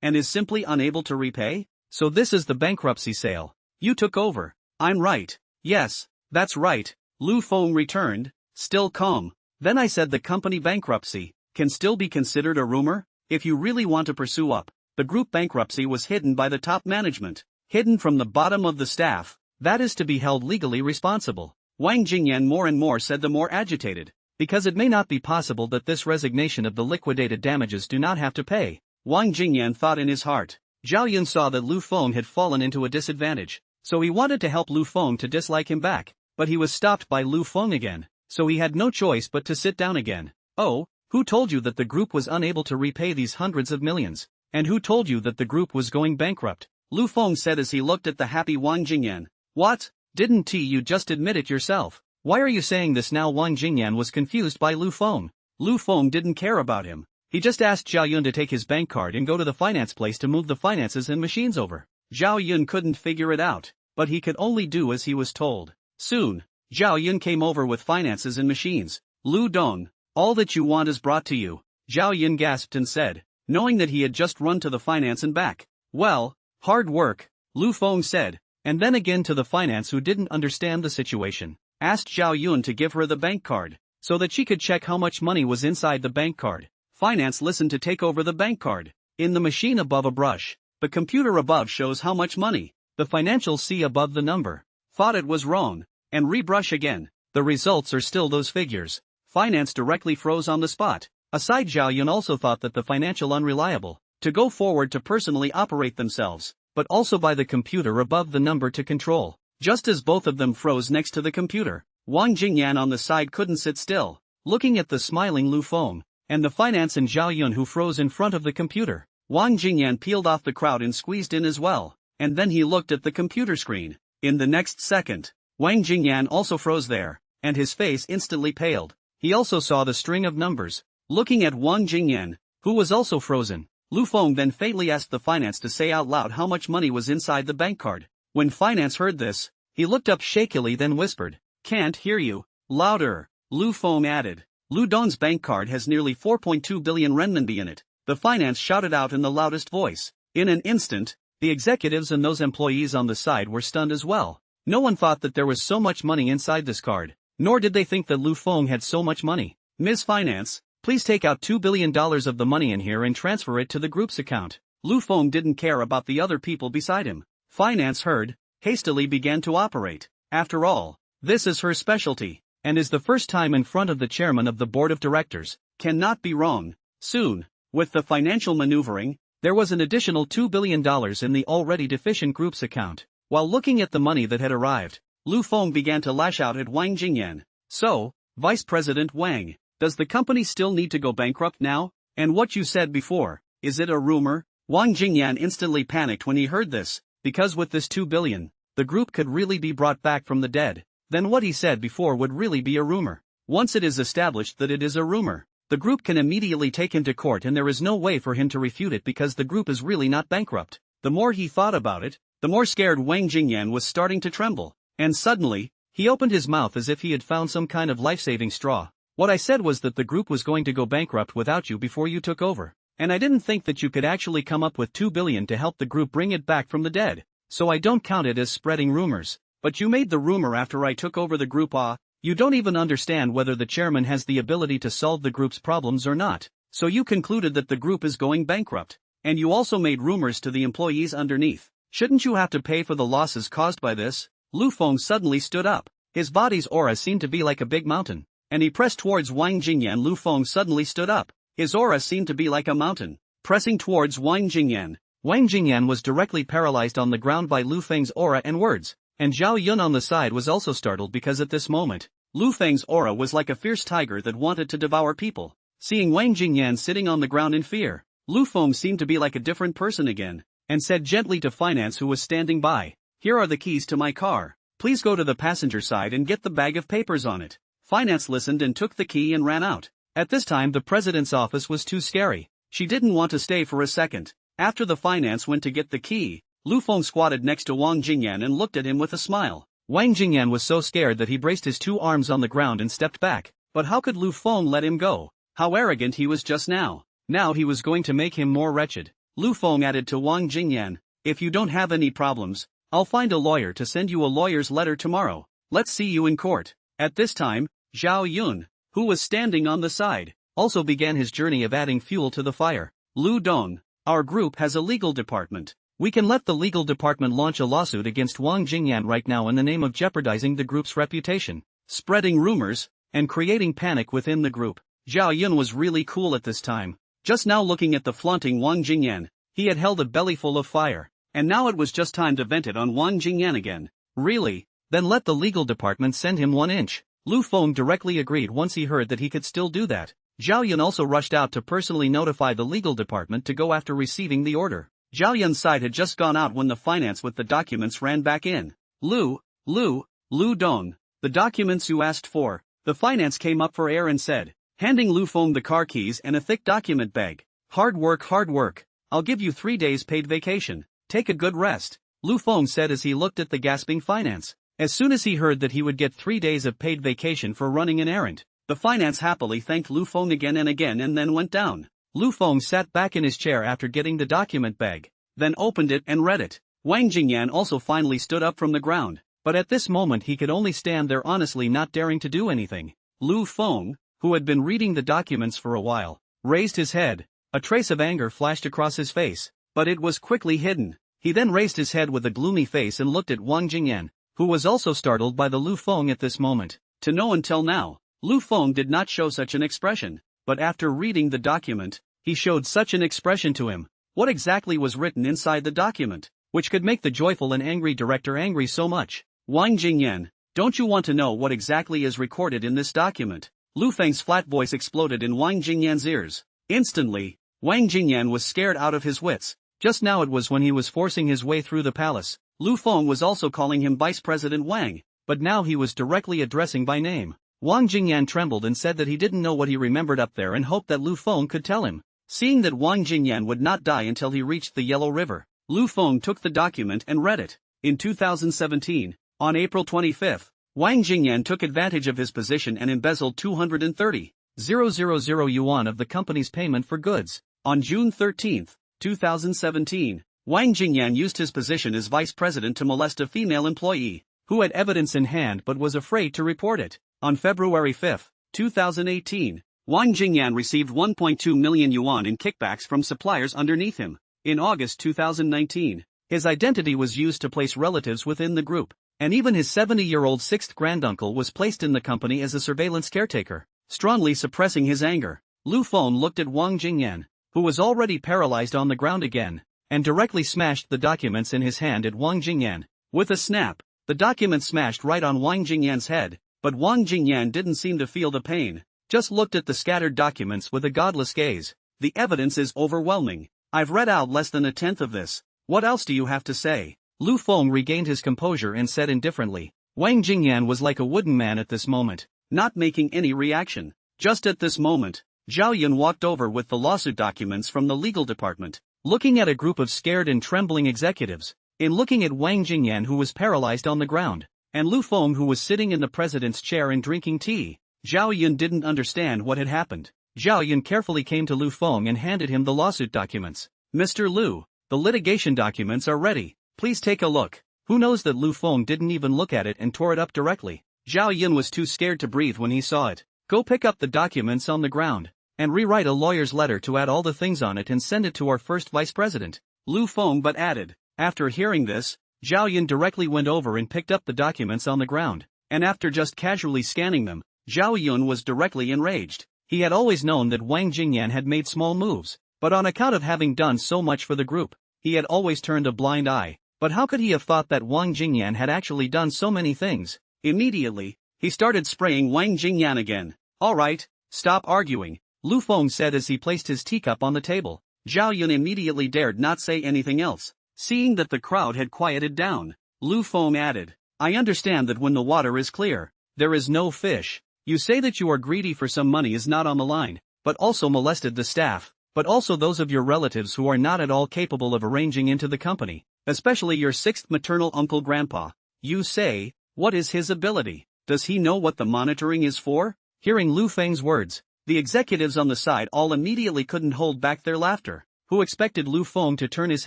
and is simply unable to repay? So this is the bankruptcy sale. You took over. I'm right. Yes, that's right, Lu Feng returned, still calm. Then I said the company bankruptcy can still be considered a rumor? If you really want to pursue the group bankruptcy was hidden by the top management, hidden from the bottom of the staff, that is to be held legally responsible. Wang Jingyan more and more said, the more agitated, because it may not be possible that this resignation of the liquidated damages do not have to pay. Wang Jingyan thought in his heart. Zhao Yun saw that Lu Feng had fallen into a disadvantage, so he wanted to help Lu Feng to dislike him back, but he was stopped by Lu Feng again, so he had no choice but to sit down again. Oh, who told you that the group was unable to repay these hundreds of millions? And who told you that the group was going bankrupt? Lu Feng said as he looked at the happy Wang Jingyan. What? Didn't you just admit it yourself? Why are you saying this now? Wang Jingyan was confused by Lu Feng. Lu Feng didn't care about him. He just asked Zhao Yun to take his bank card and go to the finance place to move the finances and machines over. Zhao Yun couldn't figure it out, but he could only do as he was told. Soon, Zhao Yun came over with finances and machines. Lu Dong, all that you want is brought to you, Zhao Yun gasped and said, knowing that he had just run to the finance and back. Well, hard work, Lu Feng said, and then again to the finance who didn't understand the situation, asked Zhao Yun to give her the bank card, so that she could check how much money was inside the bank card. Finance listened to take over the bank card. In the machine above a brush, the computer above shows how much money. The financials see above the number. Thought it was wrong, and rebrush again. The results are still those figures. Finance directly froze on the spot. Aside, Zhao Yun also thought that the financial unreliable to go forward to personally operate themselves, but also by the computer above the number to control. Just as both of them froze next to the computer, Wang Jingyan on the side couldn't sit still, looking at the smiling Lu Feng, and the finance and Zhao Yun who froze in front of the computer. Wang Jingyan peeled off the crowd and squeezed in as well, and then he looked at the computer screen. In the next second, Wang Jingyan also froze there, and his face instantly paled. He also saw the string of numbers. Looking at Wang Jingyan, who was also frozen, Lu Feng then fatally asked the finance to say out loud how much money was inside the bank card. When finance heard this, he looked up shakily then whispered, "Can't hear you." Louder, Lu Feng added. Lu Dong's bank card has nearly 4.2 billion renminbi in it, the finance shouted out in the loudest voice. In an instant, the executives and those employees on the side were stunned as well. No one thought that there was so much money inside this card, nor did they think that Lu Feng had so much money. "Ms. Finance, please take out $2 billion of the money in here and transfer it to the group's account." Lu Feng didn't care about the other people beside him. Finance heard, hastily began to operate. After all, this is her specialty, and is the first time in front of the chairman of the board of directors. Cannot be wrong. Soon, with the financial maneuvering, there was an additional $2 billion in the already deficient group's account. While looking at the money that had arrived, Lu Feng began to lash out at Wang Jingyan. "So, Vice President Wang, does the company still need to go bankrupt now? And what you said before, is it a rumor?" Wang Jingyan instantly panicked when he heard this, because with this 2 billion, the group could really be brought back from the dead. Then what he said before would really be a rumor. Once it is established that it is a rumor, the group can immediately take him to court and there is no way for him to refute it because the group is really not bankrupt. The more he thought about it, the more scared Wang Jingyan was starting to tremble. And suddenly, he opened his mouth as if he had found some kind of life-saving straw. "What I said was that the group was going to go bankrupt without you before you took over. And I didn't think that you could actually come up with 2 billion to help the group bring it back from the dead. So I don't count it as spreading rumors. But you made the rumor after I took over the group. You don't even understand whether the chairman has the ability to solve the group's problems or not. So you concluded that the group is going bankrupt. And you also made rumors to the employees underneath. Shouldn't you have to pay for the losses caused by this?" Lu Feng suddenly stood up. His body's aura seemed to be like a big mountain, and he pressed towards Wang Jingyan. Lu Feng suddenly stood up. His aura seemed to be like a mountain, pressing towards Wang Jingyan. Wang Jingyan was directly paralyzed on the ground by Lu Feng's aura and words, and Zhao Yun on the side was also startled because at this moment, Lu Feng's aura was like a fierce tiger that wanted to devour people. Seeing Wang Jingyan sitting on the ground in fear, Lu Feng seemed to be like a different person again, and said gently to Finance who was standing by, "Here are the keys to my car. Please go to the passenger side and get the bag of papers on it." Finance listened and took the key and ran out. At this time the president's office was too scary. She didn't want to stay for a second. After the finance went to get the key, Lu Feng squatted next to Wang Jingyan and looked at him with a smile. Wang Jingyan was so scared that he braced his 2 arms on the ground and stepped back. But how could Lu Feng let him go? How arrogant he was just now. Now he was going to make him more wretched. Lu Feng added to Wang Jingyan, "If you don't have any problems, I'll find a lawyer to send you a lawyer's letter tomorrow. Let's see you in court." At this time, Zhao Yun, who was standing on the side, also began his journey of adding fuel to the fire. "Lu Dong, our group has a legal department. We can let the legal department launch a lawsuit against Wang Jingyan right now in the name of jeopardizing the group's reputation, spreading rumors, and creating panic within the group." Zhao Yun was really cool at this time. Just now looking at the flaunting Wang Jingyan, he had held a bellyful of fire, and now it was just time to vent it on Wang Jingyan again. "Really? Then let the legal department send him 1 inch. Lu Feng directly agreed once he heard that he could still do that. Zhao Yun also rushed out to personally notify the legal department to go after receiving the order. Zhao Yun's side had just gone out when the finance with the documents ran back in. Lu Dong, the documents you asked for." The finance came up for air and said, handing Lu Feng the car keys and a thick document bag. Hard work. I'll give you 3 days paid vacation. Take a good rest," Lu Feng said as he looked at the gasping finance. As soon as he heard that he would get 3 days of paid vacation for running an errand, the finance happily thanked Lu Feng again and then went down. Lu Feng sat back in his chair after getting the document bag, then opened it and read it. Wang Jingyan also finally stood up from the ground, but at this moment he could only stand there honestly, not daring to do anything. Lu Feng, who had been reading the documents for a while, raised his head. A trace of anger flashed across his face, but it was quickly hidden. He then raised his head with a gloomy face and looked at Wang Jingyan, who was also startled by the Lu Feng at this moment. To know until now, Lu Feng did not show such an expression, but after reading the document, he showed such an expression to him. What exactly was written inside the document, which could make the joyful and angry director angry so much? Wang Jingyan, don't you want to know what exactly is recorded in this document? Lu Feng's flat voice exploded in Wang Jingyan's ears. Instantly, Wang Jingyan was scared out of his wits. Just now it was when he was forcing his way through the palace. Lu Feng was also calling him Vice President Wang, but now he was directly addressing by name. Wang Jingyan trembled and said that he didn't know what he remembered up there and hoped that Lu Feng could tell him. Seeing that Wang Jingyan would not die until he reached the Yellow River, Lu Feng took the document and read it. In 2017, on April 25, Wang Jingyan took advantage of his position and embezzled 230,000 yuan of the company's payment for goods. On June 13, 2017, Wang Jingyan used his position as vice president to molest a female employee, who had evidence in hand but was afraid to report it. On February 5, 2018, Wang Jingyan received 1.2 million yuan in kickbacks from suppliers underneath him. In August 2019, his identity was used to place relatives within the group, and even his 70-year-old sixth granduncle was placed in the company as a surveillance caretaker. Strongly suppressing his anger, Lu Feng looked at Wang Jingyan, who was already paralyzed on the ground again, and directly smashed the documents in his hand at Wang Jingyan. With a snap, the document smashed right on Wang Jingyan's head, but Wang Jingyan didn't seem to feel the pain, just looked at the scattered documents with a godless gaze. The evidence is overwhelming. I've read out less than a tenth of this. What else do you have to say? Lu Feng regained his composure and said indifferently. Wang Jingyan was like a wooden man at this moment, not making any reaction. Just at this moment, Zhao Yun walked over with the lawsuit documents from the legal department, looking at a group of scared and trembling executives, in looking at Wang Jingyan who was paralyzed on the ground, and Lu Feng who was sitting in the president's chair and drinking tea. Zhao Yun didn't understand what had happened. Zhao Yun carefully came to Lu Feng and handed him the lawsuit documents. Mr. Lu, the litigation documents are ready. Please take a look. Who knows that Lu Feng didn't even look at it and tore it up directly. Zhao Yun was too scared to breathe when he saw it. Go pick up the documents on the ground, and rewrite a lawyer's letter to add all the things on it and send it to our first vice president. Lu Feng but added. After hearing this, Zhao Yun directly went over and picked up the documents on the ground, and after just casually scanning them, Zhao Yun was directly enraged. He had always known that Wang Jingyan had made small moves, but on account of having done so much for the group, he had always turned a blind eye. But how could he have thought that Wang Jingyan had actually done so many things? Immediately, he started spraying Wang Jingyan again. Alright, stop arguing, Lu Feng said as he placed his teacup on the table. Zhao Yun immediately dared not say anything else. Seeing that the crowd had quieted down, Lu Feng added, I understand that when the water is clear, there is no fish. You say that you are greedy for some money is not on the line, but also molested the staff, but also those of your relatives who are not at all capable of arranging into the company, especially your sixth maternal uncle grandpa. You say, what is his ability? Does he know what the monitoring is for? Hearing Lu Feng's words, the executives on the side all immediately couldn't hold back their laughter. Who expected Lu Feng to turn his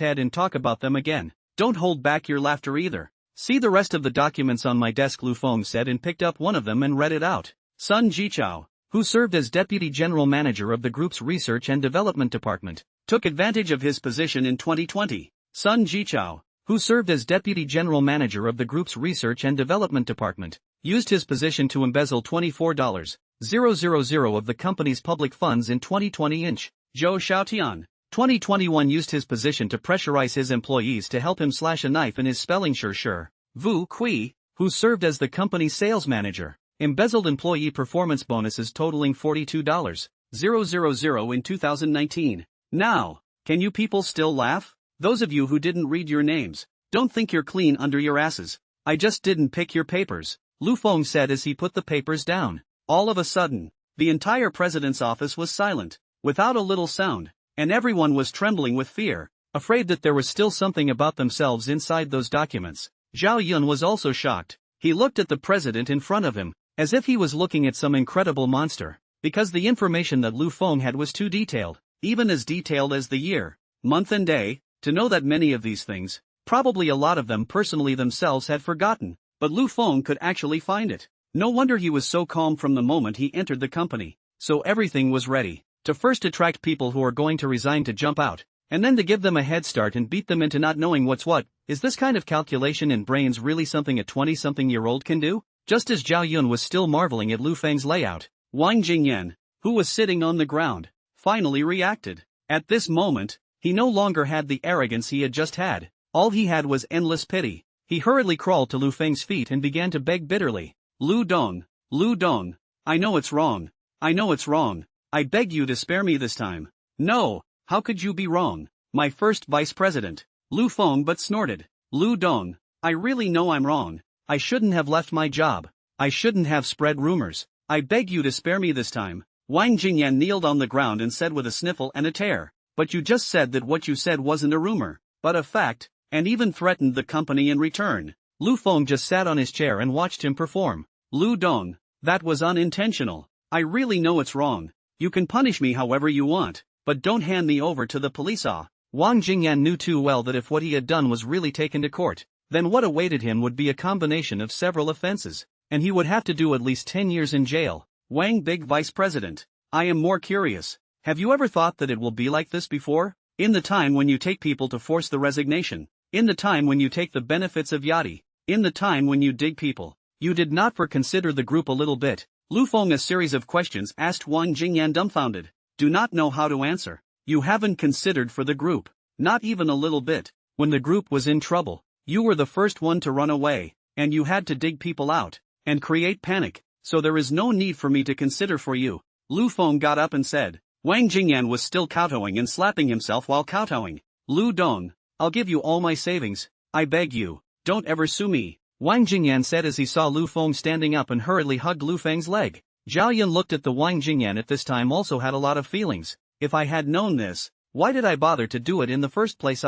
head and talk about them again? Don't hold back your laughter either. See the rest of the documents on my desk, Lu Feng said and picked up one of them and read it out. Sun Jichao, who served as deputy general manager of the group's research and development department, took advantage of his position in 2020. Sun Jichao, who served as deputy general manager of the group's research and development department, used his position to embezzle $24,000 of the company's public funds in 2020. Zhou Xiaotian, 2021, used his position to pressurize his employees to help him slash a knife in his spelling. Vu Kui, who served as the company's sales manager, embezzled employee performance bonuses totaling $42,000 in 2019. Now, can you people still laugh? Those of you who didn't read your names, don't think you're clean under your asses. I just didn't pick your papers, Lu Feng said as he put the papers down. All of a sudden, the entire president's office was silent, without a little sound, and everyone was trembling with fear, afraid that there was still something about themselves inside those documents. Zhao Yun was also shocked. He looked at the president in front of him, as if he was looking at some incredible monster, because the information that Lu Feng had was too detailed, even as detailed as the year, month and day, to know that many of these things. Probably a lot of them personally themselves had forgotten, but Lu Feng could actually find it. No wonder he was so calm from the moment he entered the company. So everything was ready. To first attract people who are going to resign to jump out, and then to give them a head start and beat them into not knowing what's what. Is this kind of calculation in brains really something a 20-something-year-old can do? Just as Zhao Yun was still marveling at Lu Feng's layout, Wang Jingyan, who was sitting on the ground, finally reacted. At this moment, he no longer had the arrogance he had just had. All he had was endless pity. He hurriedly crawled to Lu Feng's feet and began to beg bitterly. Lu Dong, I know it's wrong. I know it's wrong. I beg you to spare me this time. No, how could you be wrong? My first vice president. Lu Feng but snorted. Lu Dong, I really know I'm wrong. I shouldn't have left my job. I shouldn't have spread rumors. I beg you to spare me this time. Wang Jingyan kneeled on the ground and said with a sniffle and a tear. But you just said that what you said wasn't a rumor, but a fact, and even threatened the company in return. Lu Feng just sat on his chair and watched him perform. Lu Dong, that was unintentional. I really know it's wrong. You can punish me however you want, but don't hand me over to the police. Wang Jingyan knew too well that if what he had done was really taken to court, then what awaited him would be a combination of several offenses, and he would have to do at least 10 years in jail. Wang, big vice president, I am more curious. Have you ever thought that it will be like this before? In the time when you take people to force the resignation, in the time when you take the benefits of Yachty, in the time when you dig people, you did not consider the group a little bit. Lu Feng, a series of questions asked Wang Jingyan, dumbfounded. Do not know how to answer. You haven't considered for the group. Not even a little bit. When the group was in trouble, you were the first one to run away, and you had to dig people out, and create panic, so there is no need for me to consider for you. Lu Feng got up and said. Wang Jingyan was still kowtowing and slapping himself while kowtowing. Lu Dong, I'll give you all my savings. I beg you, don't ever sue me. Wang Jingyan said as he saw Lu Feng standing up and hurriedly hugged Lu Feng's leg. Zhao Yun looked at the Wang Jingyan at this time, also had a lot of feelings. If I had known this, why did I bother to do it in the first place?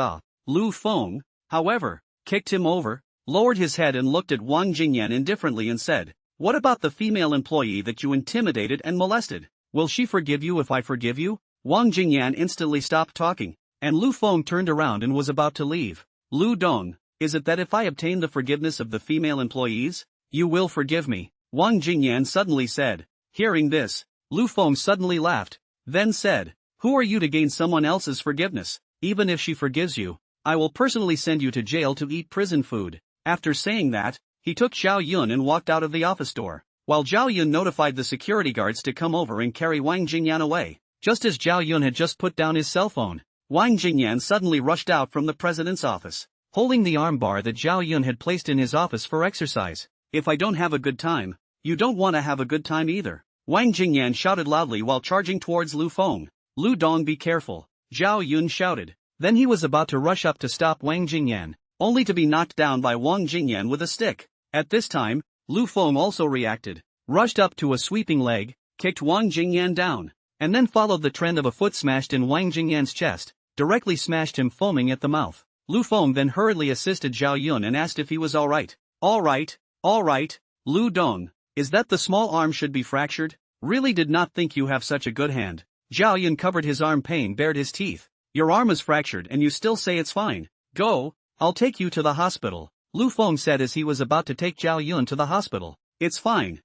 Lu Feng, however, kicked him over, lowered his head and looked at Wang Jingyan indifferently and said, what about the female employee that you intimidated and molested? Will she forgive you if I forgive you? Wang Jingyan instantly stopped talking, and Lu Feng turned around and was about to leave. Lu Dong, is it that if I obtain the forgiveness of the female employees, you will forgive me? Wang Jingyan suddenly said. Hearing this, Lu Feng suddenly laughed, then said, who are you to gain someone else's forgiveness? Even if she forgives you, I will personally send you to jail to eat prison food. After saying that, he took Zhao Yun and walked out of the office door, while Zhao Yun notified the security guards to come over and carry Wang Jingyan away. Just as Zhao Yun had just put down his cell phone, Wang Jingyan suddenly rushed out from the president's office, holding the armbar that Zhao Yun had placed in his office for exercise. If I don't have a good time, you don't want to have a good time either. Wang Jingyan shouted loudly while charging towards Lu Feng. Lu Dong, be careful, Zhao Yun shouted. Then he was about to rush up to stop Wang Jingyan, only to be knocked down by Wang Jingyan with a stick. At this time, Lu Feng also reacted, rushed up to a sweeping leg, kicked Wang Jingyan down, and then followed the trend of a foot smashed in Wang Jingyan's chest, directly smashed him foaming at the mouth. Lu Feng then hurriedly assisted Zhao Yun and asked if he was alright. Alright, Lu Dong, is that the small arm should be fractured? Really did not think you have such a good hand. Zhao Yun covered his arm pain, bared his teeth. Your arm is fractured and you still say it's fine. Go, I'll take you to the hospital. Lu Feng said as he was about to take Zhao Yun to the hospital. It's fine,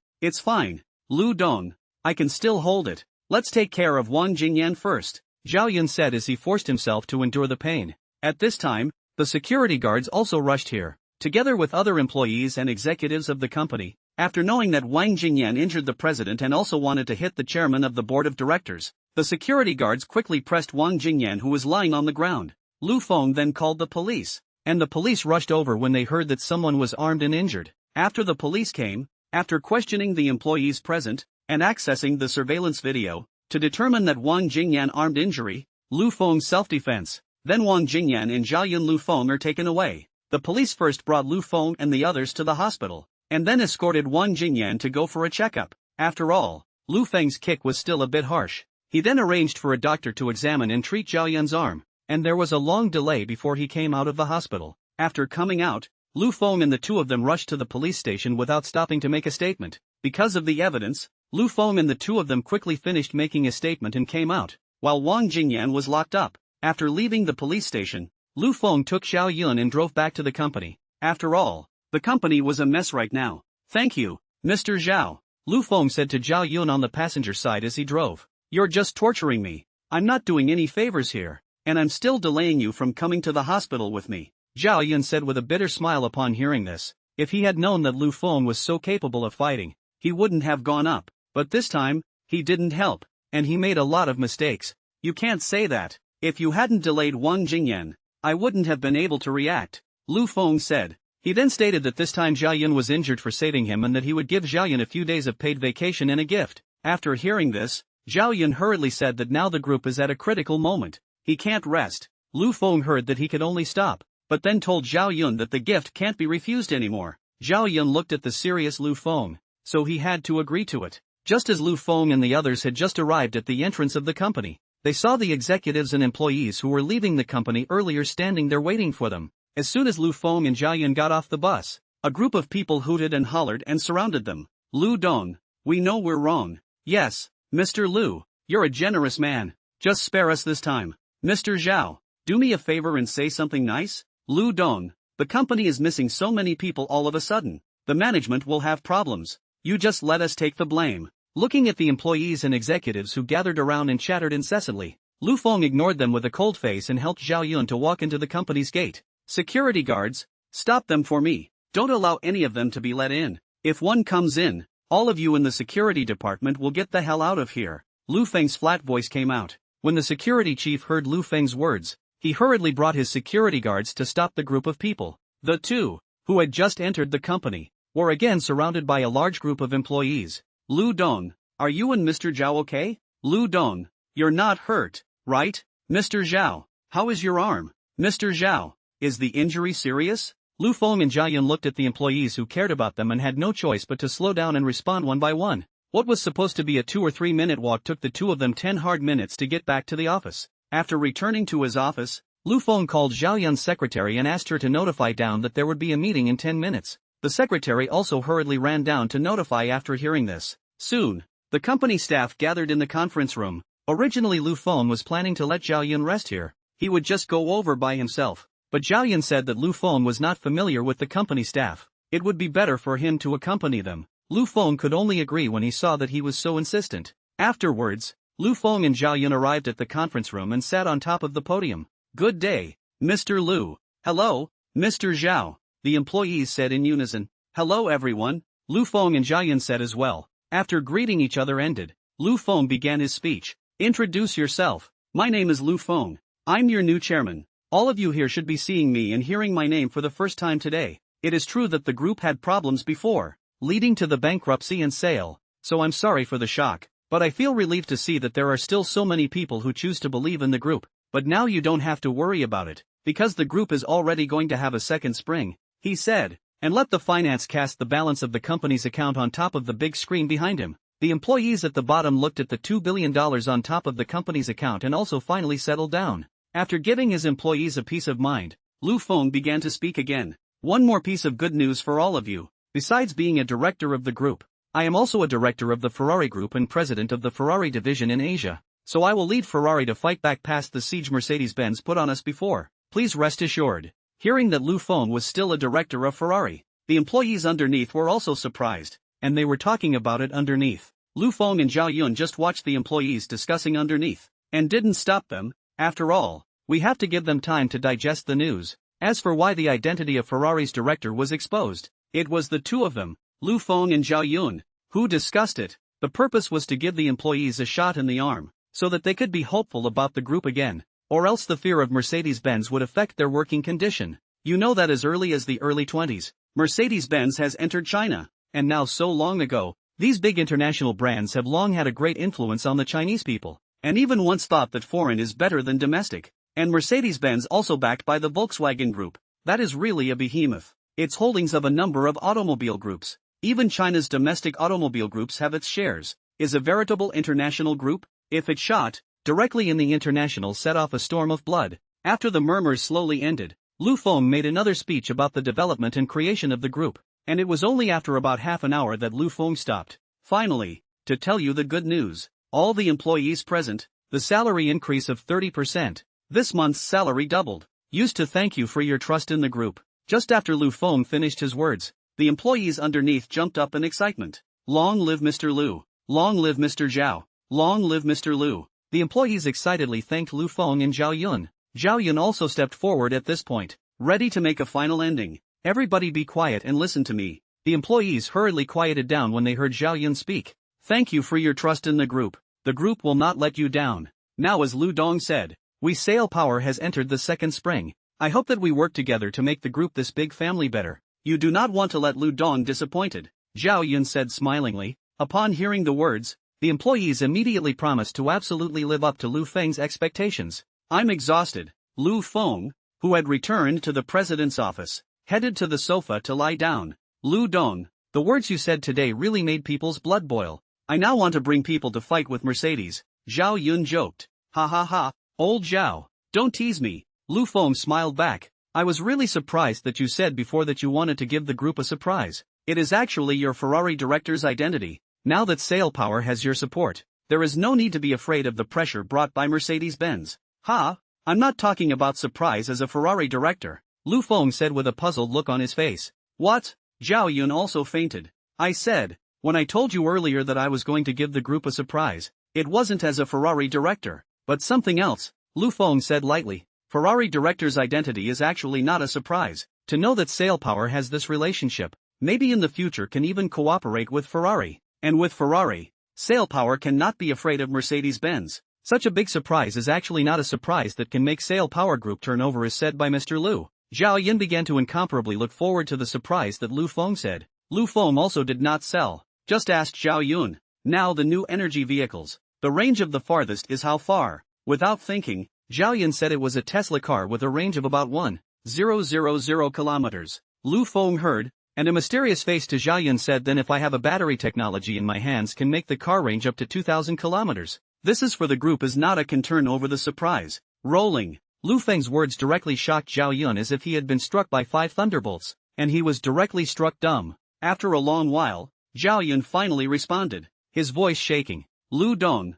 Lu Dong, I can still hold it. Let's take care of Wang Jingyan first, Zhao Yun said as he forced himself to endure the pain. At this time, the security guards also rushed here, together with other employees and executives of the company. After knowing that Wang Jingyan injured the president and also wanted to hit the chairman of the board of directors, the security guards quickly pressed Wang Jingyan, who was lying on the ground. Lu Feng then called the police, and the police rushed over when they heard that someone was armed and injured. After the police came, after questioning the employees present, and accessing the surveillance video, to determine that Wang Jingyan armed injury, Lu Feng's self-defense, then Wang Jingyan and Zhao Yun Lu Feng are taken away. The police first brought Lu Feng and the others to the hospital, and then escorted Wang Jingyan to go for a checkup. After all, Lu Feng's kick was still a bit harsh. He then arranged for a doctor to examine and treat Zhao Yun's arm, and there was a long delay before he came out of the hospital. After coming out, Lu Feng and the two of them rushed to the police station without stopping to make a statement. Because of the evidence, Lu Feng and the two of them quickly finished making a statement and came out, while Wang Jingyan was locked up. After leaving the police station, Lu Feng took Zhao Yun and drove back to the company. After all, the company was a mess right now. Thank you, Mr. Zhao, Lu Feng said to Zhao Yun on the passenger side as he drove. You're just torturing me. I'm not doing any favors here, and I'm still delaying you from coming to the hospital with me, Zhao Yun said with a bitter smile upon hearing this. If he had known that Lu Feng was so capable of fighting, he wouldn't have gone up, but this time, he didn't help, and he made a lot of mistakes. You can't say that. If you hadn't delayed Wang Jingyan, I wouldn't have been able to react, Lu Feng said. He then stated that this time Zhao Yun was injured for saving him and that he would give Zhao Yun a few days of paid vacation and a gift. After hearing this, Zhao Yun hurriedly said that now the group is at a critical moment. He can't rest. Lu Feng heard that he could only stop, but then told Zhao Yun that the gift can't be refused anymore. Zhao Yun looked at the serious Lu Feng, so he had to agree to it. Just as Lu Feng and the others had just arrived at the entrance of the company, they saw the executives and employees who were leaving the company earlier standing there waiting for them. As soon as Lu Feng and Zhao Yun got off the bus, a group of people hooted and hollered and surrounded them. Lu Dong, we know we're wrong. Yes, Mr. Lu, you're a generous man. Just spare us this time. Mr. Zhao, do me a favor and say something nice. Lu Dong, the company is missing so many people all of a sudden. The management will have problems. You just let us take the blame. Looking at the employees and executives who gathered around and chattered incessantly, Lu Feng ignored them with a cold face and helped Zhao Yun to walk into the company's gate. Security guards, stop them for me. Don't allow any of them to be let in. If one comes in, all of you in the security department will get the hell out of here. Lu Feng's flat voice came out. When the security chief heard Lu Feng's words, he hurriedly brought his security guards to stop the group of people. The two, who had just entered the company, were again surrounded by a large group of employees. Lu Dong, are you and Mr. Zhao okay? Lu Dong, you're not hurt, right? Mr. Zhao, how is your arm? Mr. Zhao, is the injury serious? Lu Feng and Zhao Yun looked at the employees who cared about them and had no choice but to slow down and respond one by one. What was supposed to be a 2 or 3 minute walk took the two of them 10 hard minutes to get back to the office. After returning to his office, Lu Feng called Zhao Yun's secretary and asked her to notify down that there would be a meeting in 10 minutes. The secretary also hurriedly ran down to notify after hearing this. Soon, the company staff gathered in the conference room. Originally Lu Feng was planning to let Zhao Yun rest here. He would just go over by himself. But Zhao Yun said that Lu Feng was not familiar with the company staff. It would be better for him to accompany them. Lu Feng could only agree when he saw that he was so insistent. Afterwards, Lu Feng and Zhao Yun arrived at the conference room and sat on top of the podium. Good day, Mr. Lu. Hello, Mr. Zhao, the employees said in unison. Hello everyone, Lu Feng and Zhao Yun said as well. After greeting each other ended, Lu Feng began his speech. Introduce yourself. My name is Lu Feng. I'm your new chairman. All of you here should be seeing me and hearing my name for the first time today. It is true that the group had problems before, leading to the bankruptcy and sale, so I'm sorry for the shock, but I feel relieved to see that there are still so many people who choose to believe in the group. But now you don't have to worry about it, because the group is already going to have a second spring, he said, and let the finance cast the balance of the company's account on top of the big screen behind him. The employees at the bottom looked at the $2 billion on top of the company's account and also finally settled down. After giving his employees a peace of mind, Lu Feng began to speak again. One more piece of good news for all of you. Besides being a director of the group, I am also a director of the Ferrari Group and president of the Ferrari division in Asia, so I will lead Ferrari to fight back past the siege Mercedes-Benz put on us before. Please rest assured. Hearing that Lu Feng was still a director of Ferrari, the employees underneath were also surprised, and they were talking about it underneath. Lu Feng and Zhao Yun just watched the employees discussing underneath, and didn't stop them. After all, we have to give them time to digest the news. As for why the identity of Ferrari's director was exposed, it was the two of them, Lu Feng and Zhao Yun, who discussed it. The purpose was to give the employees a shot in the arm, so that they could be hopeful about the group again, or else the fear of Mercedes-Benz would affect their working condition. You know that as early as the early 20s, Mercedes-Benz has entered China, and now so long ago, these big international brands have long had a great influence on the Chinese people, and even once thought that foreign is better than domestic. And Mercedes-Benz also backed by the Volkswagen Group, that is really a behemoth. Its holdings of a number of automobile groups, even China's domestic automobile groups have its shares, is a veritable international group. If it shot directly in the international set off a storm of blood. After the murmurs slowly ended, Lu Feng made another speech about the development and creation of the group, and it was only after about half an hour that Lu Feng stopped. Finally, to tell you the good news, all the employees present, the salary increase of 30%. This month's salary doubled. Used to thank you for your trust in the group. Just after Lu Feng finished his words, the employees underneath jumped up in excitement. Long live Mr. Lu. Long live Mr. Zhao. Long live Mr. Lu. The employees excitedly thanked Lu Feng and Zhao Yun. Zhao Yun also stepped forward at this point, ready to make a final ending. Everybody be quiet and listen to me. The employees hurriedly quieted down when they heard Zhao Yun speak. Thank you for your trust in the group. The group will not let you down. Now, as Lu Dong said, we Sail Power has entered the second spring. I hope that we work together to make the group this big family better. You do not want to let Lu Dong disappointed, Zhao Yun said smilingly. Upon hearing the words, the employees immediately promised to absolutely live up to Lu Feng's expectations. I'm exhausted. Lu Feng, who had returned to the president's office, headed to the sofa to lie down. Lu Dong, the words you said today really made people's blood boil. I now want to bring people to fight with Mercedes, Zhao Yun joked. Ha ha ha, old Zhao, don't tease me. Lu Feng smiled back. I was really surprised that you said before that you wanted to give the group a surprise. It is actually your Ferrari director's identity. Now that Sail Power has your support, there is no need to be afraid of the pressure brought by Mercedes-Benz. Ha, I'm not talking about surprise as a Ferrari director, Lu Feng said with a puzzled look on his face. What? Zhao Yun also fainted. I said, when I told you earlier that I was going to give the group a surprise, it wasn't as a Ferrari director, but something else, Lu Feng said lightly. Ferrari director's identity is actually not a surprise. To know that Sail Power has this relationship, maybe in the future can even cooperate with Ferrari. And with Ferrari, Sail Power cannot be afraid of Mercedes-Benz. Such a big surprise is actually not a surprise that can make Sail Power Group turn over, is said by Mr. Lu. Zhao Yun began to incomparably look forward to the surprise that Lu Feng said. Lu Feng also did not sell, just asked Zhao Yun. Now the new energy vehicles. The range of the farthest is how far? Without thinking, Zhao Yun said it was a Tesla car with a range of about 1,000 kilometers. Lu Feng heard, and a mysterious face to Zhao Yun said, then if I have a battery technology in my hands can make the car range up to 2,000 kilometers. This is for the group is not a concern over the surprise. Rolling. Lu Feng's words directly shocked Zhao Yun as if he had been struck by 5 thunderbolts, and he was directly struck dumb. After a long while, Zhao Yun finally responded, his voice shaking. Lu Dong,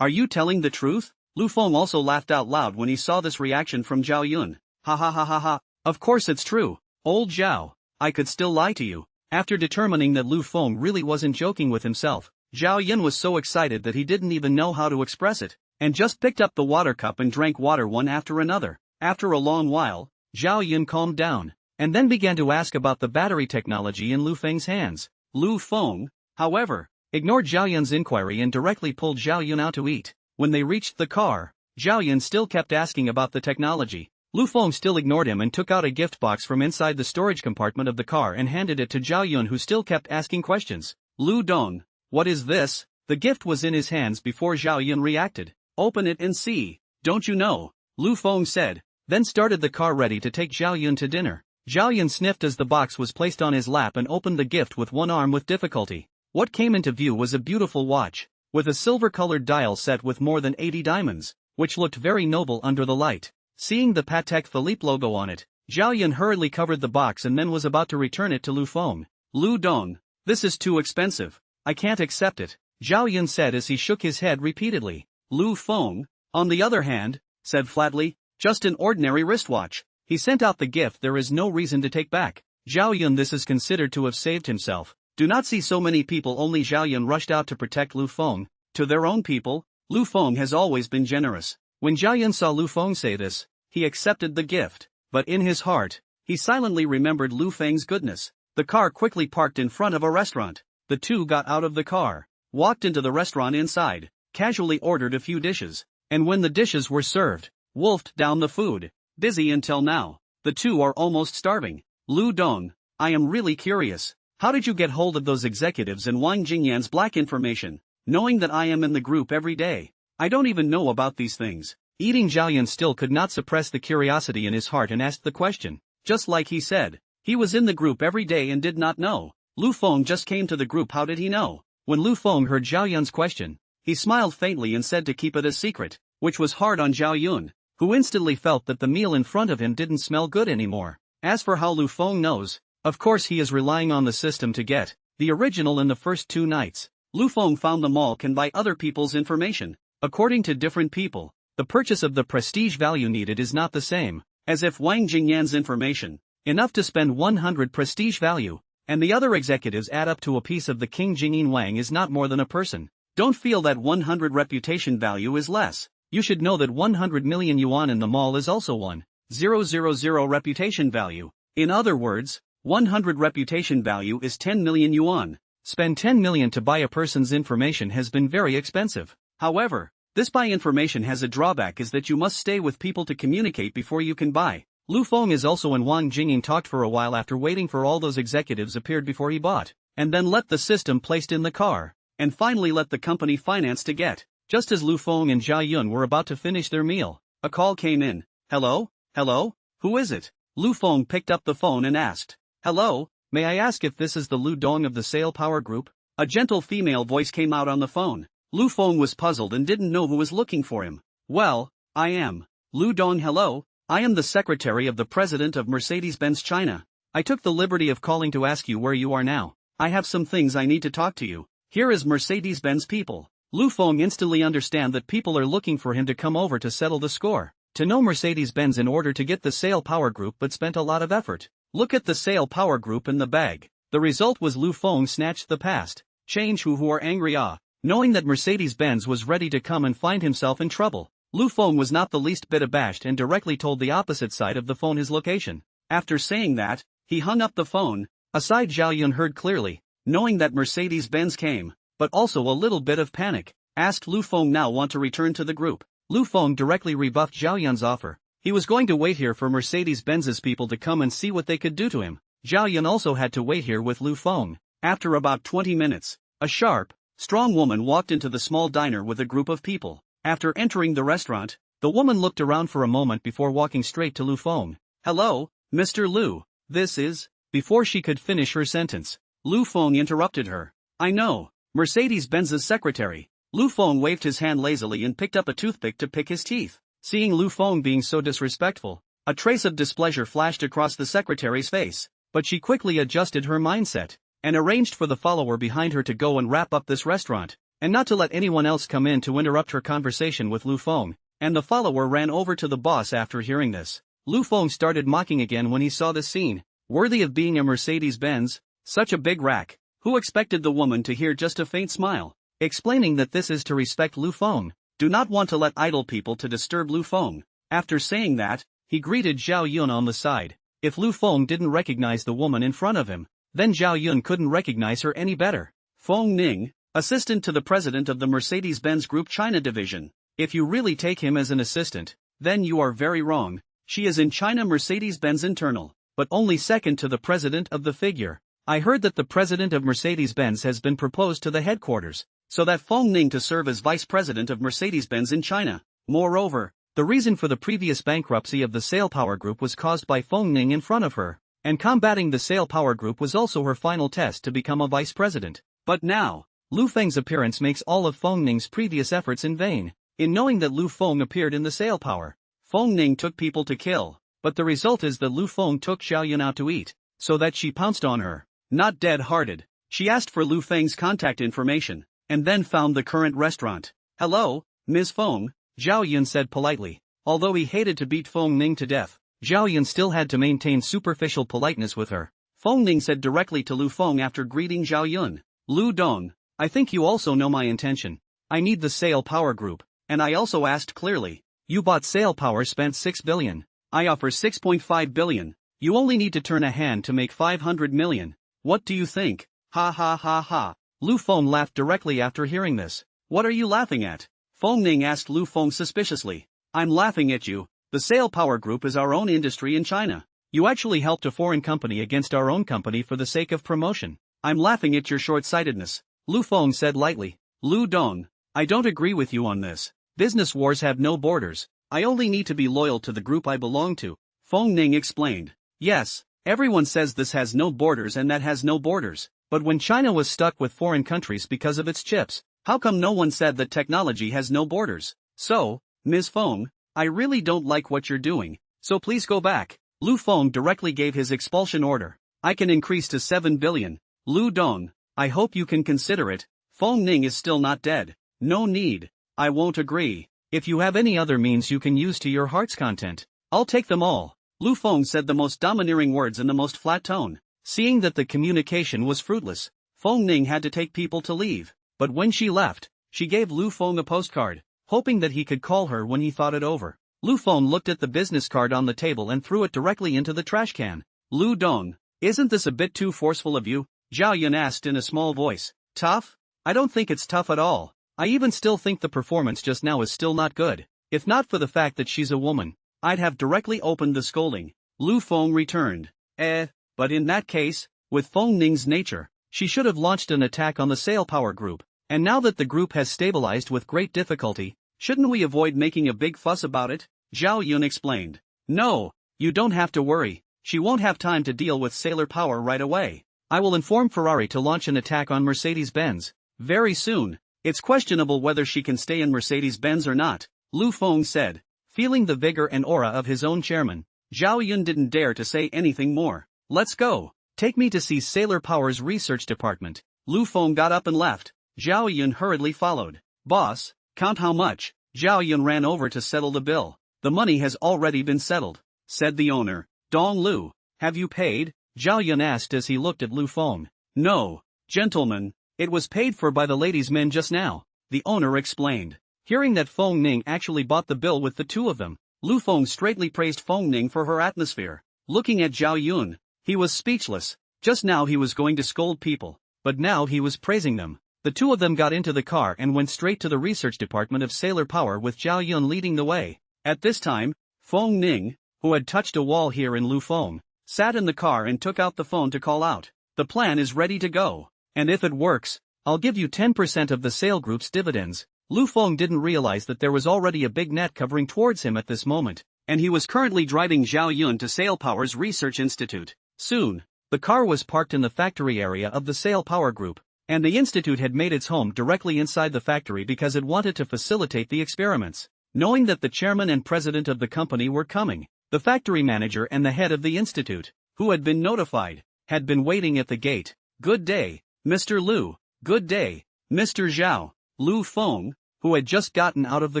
are you telling the truth? Lu Feng also laughed out loud when he saw this reaction from Zhao Yun. Ha ha ha ha ha, of course it's true, old Zhao, I could still lie to you. After determining that Lu Feng really wasn't joking with himself, Zhao Yun was so excited that he didn't even know how to express it, and just picked up the water cup and drank water one after another. After a long while, Zhao Yun calmed down, and then began to ask about the battery technology in Lu Feng's hands. Lu Feng, however, ignored Zhao Yun's inquiry and directly pulled Zhao Yun out to eat. When they reached the car, Zhao Yun still kept asking about the technology. Lu Feng still ignored him and took out a gift box from inside the storage compartment of the car and handed it to Zhao Yun, who still kept asking questions. Lu Dong, what is this? The gift was in his hands before Zhao Yun reacted. Open it and see. Don't you know? Lu Feng said, then started the car ready to take Zhao Yun to dinner. Zhao Yun sniffed as the box was placed on his lap and opened the gift with one arm with difficulty. What came into view was a beautiful watch, with a silver-colored dial set with more than 80 diamonds, which looked very noble under the light. Seeing the Patek Philippe logo on it, Zhao Yun hurriedly covered the box and then was about to return it to Lu Feng. Lu Dong, this is too expensive. I can't accept it, Zhao Yun said as he shook his head repeatedly. Lu Feng, on the other hand, said flatly, just an ordinary wristwatch. He sent out the gift, there is no reason to take back. Zhao Yun, this is considered to have saved himself. Do not see so many people. Only Zhao Yun rushed out to protect Lu Feng. To their own people, Lu Feng has always been generous. When Zhao Yun saw Lu Feng say this, he accepted the gift, but in his heart, he silently remembered Lu Feng's goodness. The car quickly parked in front of a restaurant. The two got out of the car, walked into the restaurant inside, casually ordered a few dishes, and when the dishes were served, wolfed down the food. Dizzy until now, the two are almost starving. Lu Dong, I am really curious. How did you get hold of those executives and Wang Jingyan's black information, knowing that I am in the group every day? I don't even know about these things. Eating, Zhao Yun still could not suppress the curiosity in his heart and asked the question. Just like he said, he was in the group every day and did not know. Lu Feng just came to the group, how did he know? When Lu Feng heard Zhao Yun's question, he smiled faintly and said to keep it a secret, which was hard on Zhao Yun, who instantly felt that the meal in front of him didn't smell good anymore. As for how Lu Feng knows, of course he is relying on the system to get the original in the first 2 nights. Lu Feng found them all can buy other people's information. According to different people, the purchase of the prestige value needed is not the same. as if Wang Jingyan's information, enough to spend 100 prestige value, and the other executives add up to a piece of the King Jingyin Wang is not more than a person. Don't feel that 100 reputation value is less. You should know that 100 million yuan in the mall is also 1,000 reputation value. In other words, 100 reputation value is 10 million yuan. Spend 10 million to buy a person's information has been very expensive. However, this buy information has a drawback is that you must stay with people to communicate before you can buy. Lu Feng is also in Wang Jingyin talked for a while after waiting for all those executives appeared before he bought, and then let the system placed in the car, and finally let the company finance to get. Just as Lu Feng and Jia Yun were about to finish their meal, a call came in. Hello? Hello? Who is it? Lu Feng picked up the phone and asked. Hello, may I ask if this is the Lu Dong of the Sale Power Group? A gentle female voice came out on the phone. Lu Feng was puzzled and didn't know who was looking for him. Well, I am. Lu Dong. Hello, I am the secretary of the president of Mercedes-Benz China. I took the liberty of calling to ask you where you are now. I have some things I need to talk to you. Here is Mercedes-Benz people. Lu Feng instantly understand that people are looking for him to come over to settle the score. To know Mercedes-Benz in order to get the Sale Power Group but spent a lot of effort. Look at the Sale Power Group in the bag. The result was Lu Feng snatched the past. Change who are angry knowing that Mercedes-Benz was ready to come and find himself in trouble. Lu Feng was not the least bit abashed and directly told the opposite side of the phone his location. After saying that, he hung up the phone. Aside Zhao Yun heard clearly, knowing that Mercedes-Benz came, but also a little bit of panic. Asked Lu Feng now want to return to the group. Lu Feng directly rebuffed Zhao Yun's offer. He was going to wait here for Mercedes-Benz's people to come and see what they could do to him. Zhao Yun also had to wait here with Lu Feng. After about 20 minutes, a sharp, strong woman walked into the small diner with a group of people. After entering the restaurant, the woman looked around for a moment before walking straight to Lu Feng. Hello, Mr. Lu, this is... Before she could finish her sentence, Lu Feng interrupted her. I know, Mercedes-Benz's secretary. Lu Feng waved his hand lazily and picked up a toothpick to pick his teeth. Seeing Lu Feng being so disrespectful, a trace of displeasure flashed across the secretary's face, but she quickly adjusted her mindset, and arranged for the follower behind her to go and wrap up this restaurant, and not to let anyone else come in to interrupt her conversation with Lu Feng, and the follower ran over to the boss after hearing this. Lu Feng started mocking again when he saw this scene. Worthy of being a Mercedes-Benz, such a big rack. Who expected the woman to hear just a faint smile, explaining that this is to respect Lu Feng, do not want to let idle people to disturb Lu Feng. After saying that, he greeted Zhao Yun on the side. If Lu Feng didn't recognize the woman in front of him, then Zhao Yun couldn't recognize her any better. Feng Ning, assistant to the president of the Mercedes-Benz Group China division. If you really take him as an assistant, then you are very wrong. She is in China Mercedes-Benz internal, but only second to the president of the figure. I heard that the president of Mercedes-Benz has been proposed to the headquarters, so that Feng Ning to serve as vice president of Mercedes-Benz in China. Moreover, the reason for the previous bankruptcy of the Sale Power Group was caused by Feng Ning in front of her, and combating the Sale Power Group was also her final test to become a vice president. But now, Lu Feng's appearance makes all of Feng Ning's previous efforts in vain. In knowing that Lu Feng appeared in the Sale Power, Feng Ning took people to kill, but the result is that Lu Feng took Zhao Yun out to eat, so that she pounced on her. Not dead-hearted, she asked for Lu Feng's contact information, and then found the current restaurant. Hello, Ms. Feng, Zhao Yun said politely. Although he hated to beat Feng Ning to death, Zhao Yun still had to maintain superficial politeness with her. Feng Ning said directly to Lu Feng after greeting Zhao Yun. Lu Dong, I think you also know my intention. I need the Sale Power Group, and I also asked clearly. You bought Sale Power, spent 6 billion. I offer 6.5 billion. You only need to turn a hand to make 500 million. What do you think? Ha ha ha ha. Lu Feng laughed directly after hearing this. What are you laughing at? Feng Ning asked Lu Feng suspiciously. I'm laughing at you. The Sale Power Group is our own industry in China. You actually helped a foreign company against our own company for the sake of promotion. I'm laughing at your short-sightedness, Lu Feng said lightly. Lu Dong, I don't agree with you on this. Business wars have no borders. I only need to be loyal to the group I belong to, Feng Ning explained. Yes, everyone says this has no borders and that has no borders. But when China was stuck with foreign countries because of its chips, how come no one said that technology has no borders? So, Ms. Feng, I really don't like what you're doing, so please go back. Lu Feng directly gave his expulsion order. I can increase to 7 billion. Lu Dong, I hope you can consider it. Feng Ning is still not dead. No need. I won't agree. If you have any other means you can use to your heart's content, I'll take them all. Lu Feng said the most domineering words in the most flat tone. Seeing that the communication was fruitless, Feng Ning had to take people to leave. But when she left, she gave Lu Feng a postcard, hoping that he could call her when he thought it over. Lu Feng looked at the business card on the table and threw it directly into the trash can. Lu Dong, isn't this a bit too forceful of you? Zhao Yun asked in a small voice. Tough? I don't think it's tough at all. I even still think the performance just now is still not good. If not for the fact that she's a woman, I'd have directly opened the scolding. Lu Feng returned. But in that case, with Feng Ning's nature, she should have launched an attack on the Sail Power Group. And now that the group has stabilized with great difficulty, shouldn't we avoid making a big fuss about it? Zhao Yun explained. No, you don't have to worry. She won't have time to deal with Sailor Power right away. I will inform Ferrari to launch an attack on Mercedes-Benz very soon. It's questionable whether she can stay in Mercedes-Benz or not, Lu Feng said. Feeling the vigor and aura of his own chairman, Zhao Yun didn't dare to say anything more. Let's go. Take me to see Sailor Power's research department. Lu Feng got up and left. Zhao Yun hurriedly followed. Boss, count how much. Zhao Yun ran over to settle the bill. The money has already been settled, said the owner. Dong Lu, have you paid? Zhao Yun asked as he looked at Lu Feng. No, gentlemen, it was paid for by the ladies' men just now, the owner explained. Hearing that Feng Ning actually bought the bill with the two of them, Lu Feng straightly praised Feng Ning for her atmosphere. Looking at Zhao Yun, he was speechless. Just now he was going to scold people, but now he was praising them. The two of them got into the car and went straight to the research department of Sailor Power with Zhao Yun leading the way. At this time, Feng Ning, who had touched a wall here in Lu Feng, sat in the car and took out the phone to call out. The plan is ready to go. And if it works, I'll give you 10% of the Sail Group's dividends. Lu Feng didn't realize that there was already a big net covering towards him at this moment, and he was currently driving Zhao Yun to Sail Power's Research Institute. Soon, the car was parked in the factory area of the Sail Power Group, and the institute had made its home directly inside the factory because it wanted to facilitate the experiments. Knowing that the chairman and president of the company were coming, the factory manager and the head of the institute, who had been notified, had been waiting at the gate. Good day, Mr. Lu. Good day, Mr. Zhao. Lu Feng, who had just gotten out of the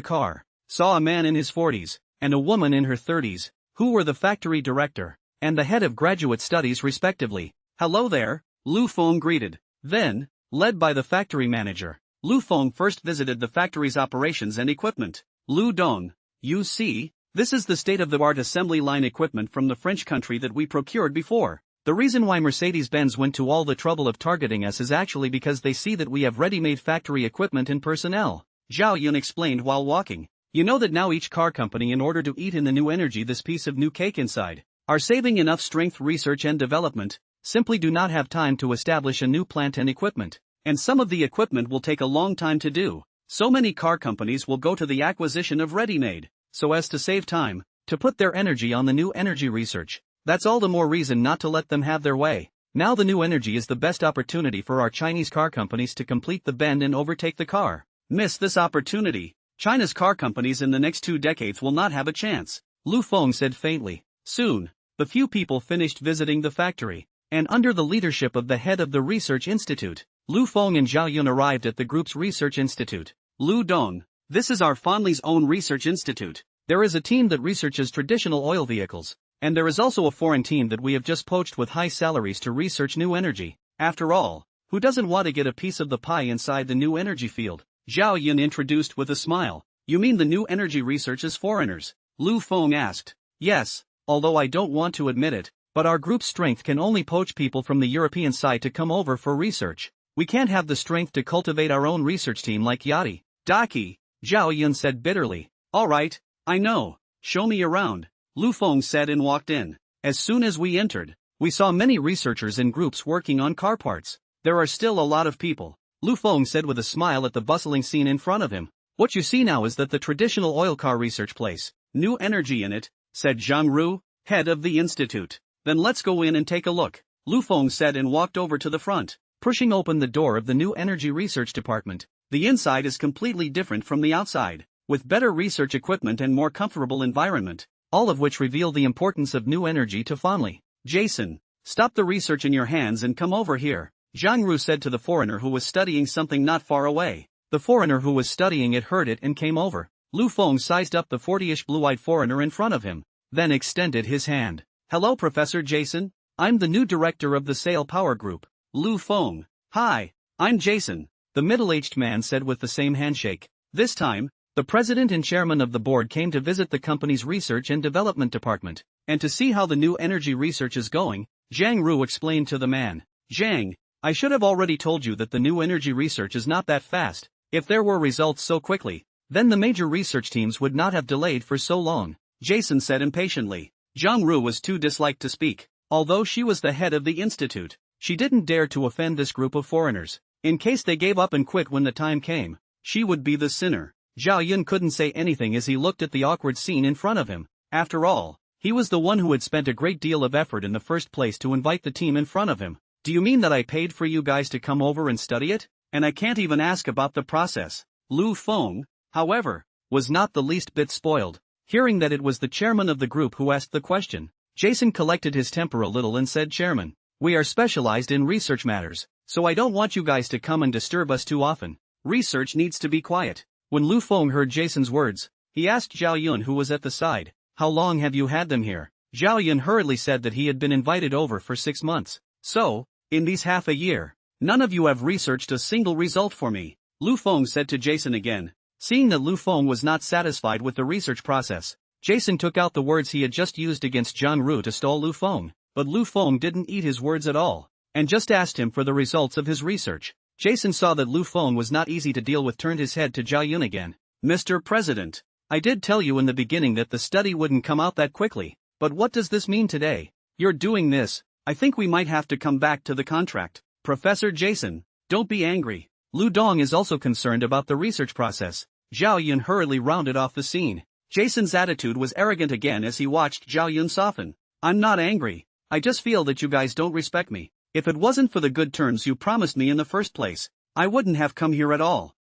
car, saw a man in his 40s, and a woman in her 30s, who were the factory director, and the head of graduate studies respectively. Hello there, Lu Feng greeted. Then, led by the factory manager, Lu Feng first visited the factory's operations and equipment. Lu Dong, you see, this is the state-of-the-art assembly line equipment from the French country that we procured before. The reason why Mercedes-Benz went to all the trouble of targeting us is actually because they see that we have ready-made factory equipment and personnel, Zhao Yun explained while walking. You know that now each car company, in order to eat in the new energy this piece of new cake inside, are saving enough strength research and development, simply do not have time to establish a new plant and equipment, and some of the equipment will take a long time to do. So many car companies will go to the acquisition of ready-made, so as to save time, to put their energy on the new energy research. That's all the more reason not to let them have their way. Now the new energy is the best opportunity for our Chinese car companies to complete the bend and overtake the car. Miss this opportunity, China's car companies in the next 2 decades will not have a chance, Lu Feng said faintly. Soon, the few people finished visiting the factory, and under the leadership of the head of the research institute, Lu Feng and Zhao Yun arrived at the group's research institute. Lu Dong, this is our family's own research institute. There is a team that researches traditional oil vehicles, and there is also a foreign team that we have just poached with high salaries to research new energy. After all, who doesn't want to get a piece of the pie inside the new energy field? Zhao Yun introduced with a smile. You mean the new energy research is foreigners? Lu Feng asked. Yes, although I don't want to admit it, but our group's strength can only poach people from the European side to come over for research. We can't have the strength to cultivate our own research team like Yati. Daki, Zhao Yun said bitterly. Alright, I know, show me around, Lu Feng said and walked in. As soon as we entered, we saw many researchers in groups working on car parts. There are still a lot of people, Lu Feng said with a smile at the bustling scene in front of him. What you see now is that the traditional oil car research place, new energy in it, said Zhang Ru, head of the institute. Then let's go in and take a look, Lu Feng said and walked over to the front, pushing open the door of the new energy research department. The inside is completely different from the outside, with better research equipment and more comfortable environment, all of which reveal the importance of new energy to family. Jason, stop the research in your hands and come over here, Zhang Ru said to the foreigner who was studying something not far away. The foreigner who was studying it heard it and came over. Lu Feng sized up the 40-ish blue-eyed foreigner in front of him. then extended his hand. "Hello, Professor Jason. I'm the new director of the Sale Power Group, Lu Feng." "Hi, I'm Jason," the middle-aged man said with the same handshake. This time, the president and chairman of the board came to visit the company's research and development department, and to see how the new energy research is going. Zhang Ru explained to the man. "Zhang, I should have already told you that the new energy research is not that fast. If there were results so quickly, then the major research teams would not have delayed for so long," Jason said impatiently. Zhang Ru was too disliked to speak. Although she was the head of the institute, she didn't dare to offend this group of foreigners. In case they gave up and quit when the time came, she would be the sinner. Zhao Yun couldn't say anything as he looked at the awkward scene in front of him. After all, he was the one who had spent a great deal of effort in the first place to invite the team in front of him. "Do you mean that I paid for you guys to come over and study it? And I can't even ask about the process?" Lu Feng, however, was not the least bit spoiled. Hearing that it was the chairman of the group who asked the question, Jason collected his temper a little and said, "Chairman, we are specialized in research matters, so I don't want you guys to come and disturb us too often. Research needs to be quiet." When Lu Feng heard Jason's words, he asked Zhao Yun, who was at the side, "How long have you had them here?" Zhao Yun hurriedly said that he had been invited over for 6 months. "So, in these half a year, none of you have researched a single result for me," Lu Feng said to Jason again. Seeing that Lu Feng was not satisfied with the research process, Jason took out the words he had just used against Zhang Ru to stall Lu Feng, but Lu Feng didn't eat his words at all, and just asked him for the results of his research. Jason saw that Lu Feng was not easy to deal with, turned his head to Zhao Yun again. "Mr. President, I did tell you in the beginning that the study wouldn't come out that quickly, but what does this mean today? You're doing this. I think we might have to come back to the contract." "Professor Jason, don't be angry. Lu Dong is also concerned about the research process." Zhao Yun hurriedly rounded off the scene. Jason's attitude was arrogant again as he watched Zhao Yun soften. "I'm not angry. I just feel that you guys don't respect me. If it wasn't for the good terms you promised me in the first place, I wouldn't have come here at all."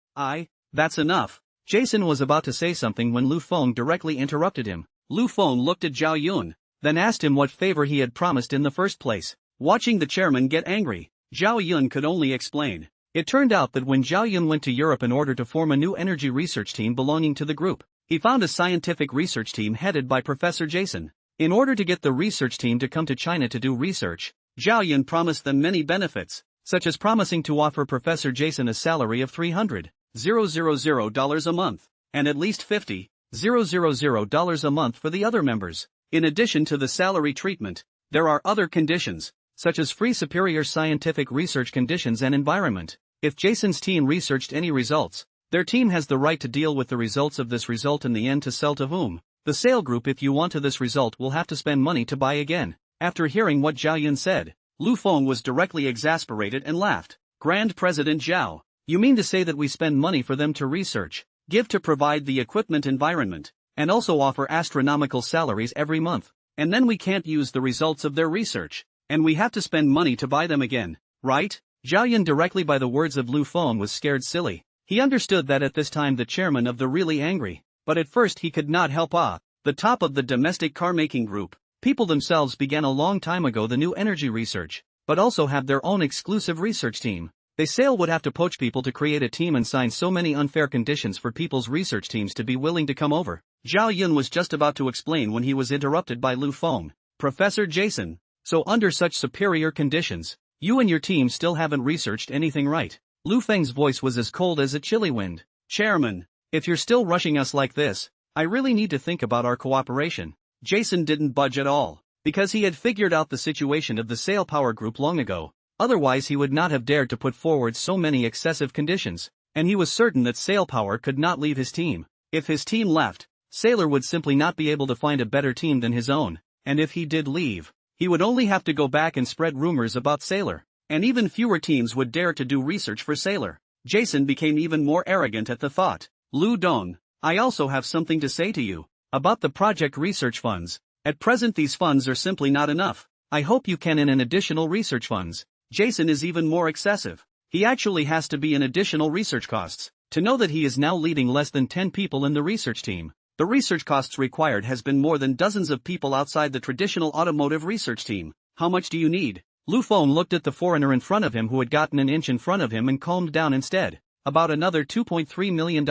That's enough." Jason was about to say something when Lu Feng directly interrupted him. Lu Feng looked at Zhao Yun, then asked him what favor he had promised in the first place. Watching the chairman get angry, Zhao Yun could only explain. It turned out that when Zhao Yun went to Europe in order to form a new energy research team belonging to the group, he found a scientific research team headed by Professor Jason. In order to get the research team to come to China to do research, Zhao Yun promised them many benefits, such as promising to offer Professor Jason a salary of $300,000 a month, and at least $50,000 a month for the other members. In addition to the salary treatment, there are other conditions, such as free superior scientific research conditions and environment. If Jason's team researched any results, their team has the right to deal with the results of this result in the end to sell to whom. The sale group, if you want to this result, will have to spend money to buy again. After hearing what Zhao Yun said, Lu Feng was directly exasperated and laughed. "Grand President Zhao, you mean to say that we spend money for them to research, give to provide the equipment environment, and also offer astronomical salaries every month, and then we can't use the results of their research, and we have to spend money to buy them again, right?" Zhao Yun, directly by the words of Lu Feng, was scared silly. He understood that at this time the chairman of the really angry, but at first he could not help the top of the domestic car-making group. People themselves began a long time ago the new energy research, but also have their own exclusive research team. They Sale would have to poach people to create a team and sign so many unfair conditions for people's research teams to be willing to come over. Zhao Yun was just about to explain when he was interrupted by Lu Feng. "Professor Jason, so under such superior conditions, you and your team still haven't researched anything, right?" Lu Feng's voice was as cold as a chilly wind. "Chairman, if you're still rushing us like this, I really need to think about our cooperation." Jason didn't budge at all, because he had figured out the situation of the Sale Power Group long ago. Otherwise he would not have dared to put forward so many excessive conditions, and he was certain that Sale Power could not leave his team. If his team left, Sailor would simply not be able to find a better team than his own, and if he did leave, he would only have to go back and spread rumors about Sailor, and even fewer teams would dare to do research for Sailor. Jason became even more arrogant at the thought. "Lu Dong, I also have something to say to you about the project research funds. At present these funds are simply not enough. I hope you can in additional research funds." Jason is even more excessive. He actually has to be in additional research costs. To know that he is now leading less than 10 people in the research team. The research costs required has been more than dozens of people outside the traditional automotive research team. "How much do you need?" Lu Feng looked at the foreigner in front of him who had gotten an inch in front of him and calmed down instead. "About another $2.3 million,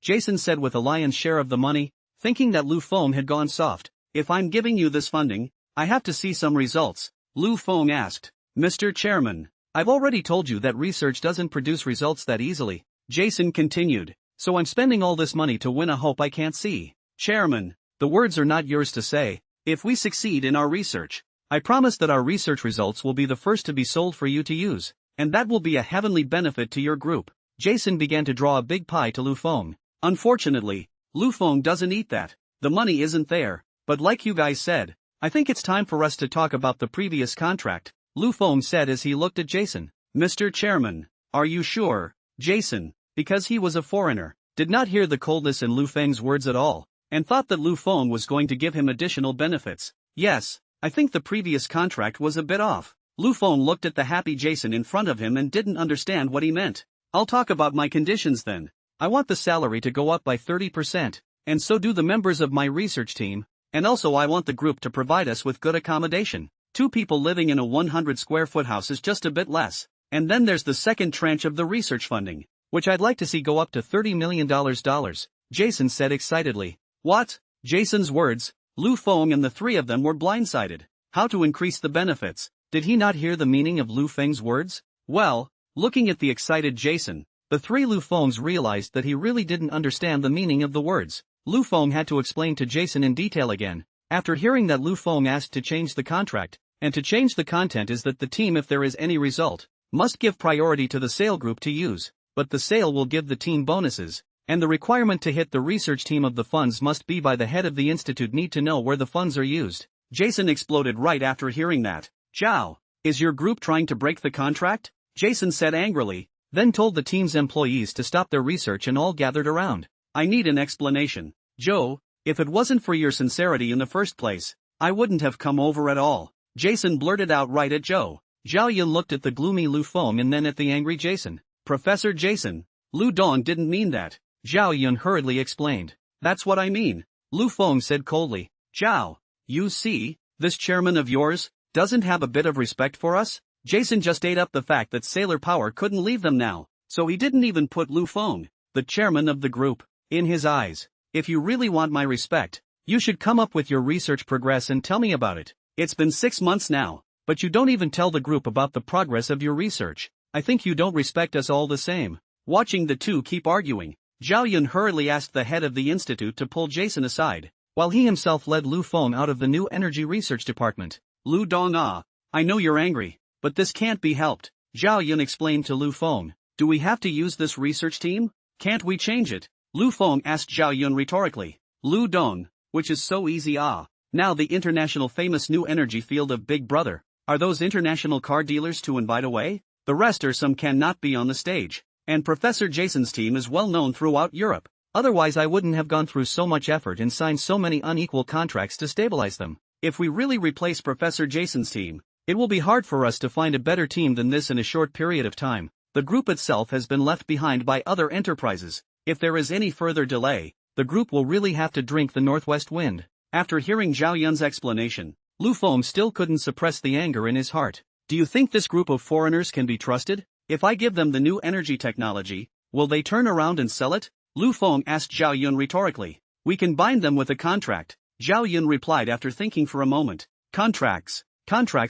Jason said with a lion's share of the money, thinking that Lu Feng had gone soft. If I'm giving you this funding, I have to see some results, Lu Feng asked. Mr. Chairman, I've already told you that research doesn't produce results that easily, Jason continued, so I'm spending all this money to win a hope I can't see. Chairman, the words are not yours to say. If we succeed in our research, I promise that our research results will be the first to be sold for you to use, and that will be a heavenly benefit to your group. Jason began to draw a big pie to Lu Feng. Unfortunately, Lu Feng doesn't eat that. The money isn't there, but like you guys said, I think it's time for us to talk about the previous contract, Lu Feng said as he looked at Jason. Mr. Chairman, are you sure? Jason, because he was a foreigner, did not hear the coldness in Lu Feng's words at all, and thought that Lu Feng was going to give him additional benefits. Yes, I think the previous contract was a bit off. Lu Feng looked at the happy Jason in front of him and didn't understand what he meant. I'll talk about my conditions then. I want the salary to go up by 30%, and so do the members of my research team, and also I want the group to provide us with good accommodation. 2 people living in a 100 square foot house is just a bit less, and then there's the second tranche of the research funding, which I'd like to see go up to $30 million, Jason said excitedly. What? Jason's words, Lu Feng and the 3 of them were blindsided. How to increase the benefits? Did he not hear the meaning of Lu Feng's words? Well, looking at the excited Jason, the 3 Lu Fengs realized that he really didn't understand the meaning of the words. Lu Feng had to explain to Jason in detail again. After hearing that Lu Feng asked to change the contract, and to change the content is that the team, if there is any result, must give priority to the sale group to use, but the sale will give the team bonuses, and the requirement to hit the research team of the funds must be by the head of the institute need to know where the funds are used. Jason exploded right after hearing that. Zhao, is your group trying to break the contract? Jason said angrily, then told the team's employees to stop their research and all gathered around. I need an explanation. Joe, if it wasn't for your sincerity in the first place, I wouldn't have come over at all. Jason blurted out right at Joe. Zhao Yun looked at the gloomy Lu Feng and then at the angry Jason. Professor Jason, Lu Dong didn't mean that. Zhao Yun hurriedly explained. That's what I mean, Lu Feng said coldly. Zhao, you see, this chairman of yours doesn't have a bit of respect for us? Jason just ate up the fact that Sailor Power couldn't leave them now, so he didn't even put Lu Feng, the chairman of the group, in his eyes. If you really want my respect, you should come up with your research progress and tell me about it. It's been 6 months now, but you don't even tell the group about the progress of your research. I think you don't respect us all the same. Watching the two keep arguing, Zhao Yun hurriedly asked the head of the institute to pull Jason aside, while he himself led Lu Feng out of the new energy research department. Lu Dong, I know you're angry, but this can't be helped, Zhao Yun explained to Lu Feng. Do we have to use this research team? Can't we change it? Lu Feng asked Zhao Yun rhetorically. Lu Dong, which is so easy. Now the international famous new energy field of Big Brother, are those international car dealers to invite away? The rest are some cannot be on the stage, and Professor Jason's team is well known throughout Europe, otherwise I wouldn't have gone through so much effort and signed so many unequal contracts to stabilize them. If we really replace Professor Jason's team, it will be hard for us to find a better team than this in a short period of time. The group itself has been left behind by other enterprises. If there is any further delay, the group will really have to drink the northwest wind. After hearing Zhao Yun's explanation, Lu Feng still couldn't suppress the anger in his heart. Do you think this group of foreigners can be trusted? If I give them the new energy technology, will they turn around and sell it? Lu Feng asked Zhao Yun rhetorically. We can bind them with a contract, Zhao Yun replied after thinking for a moment. Contracts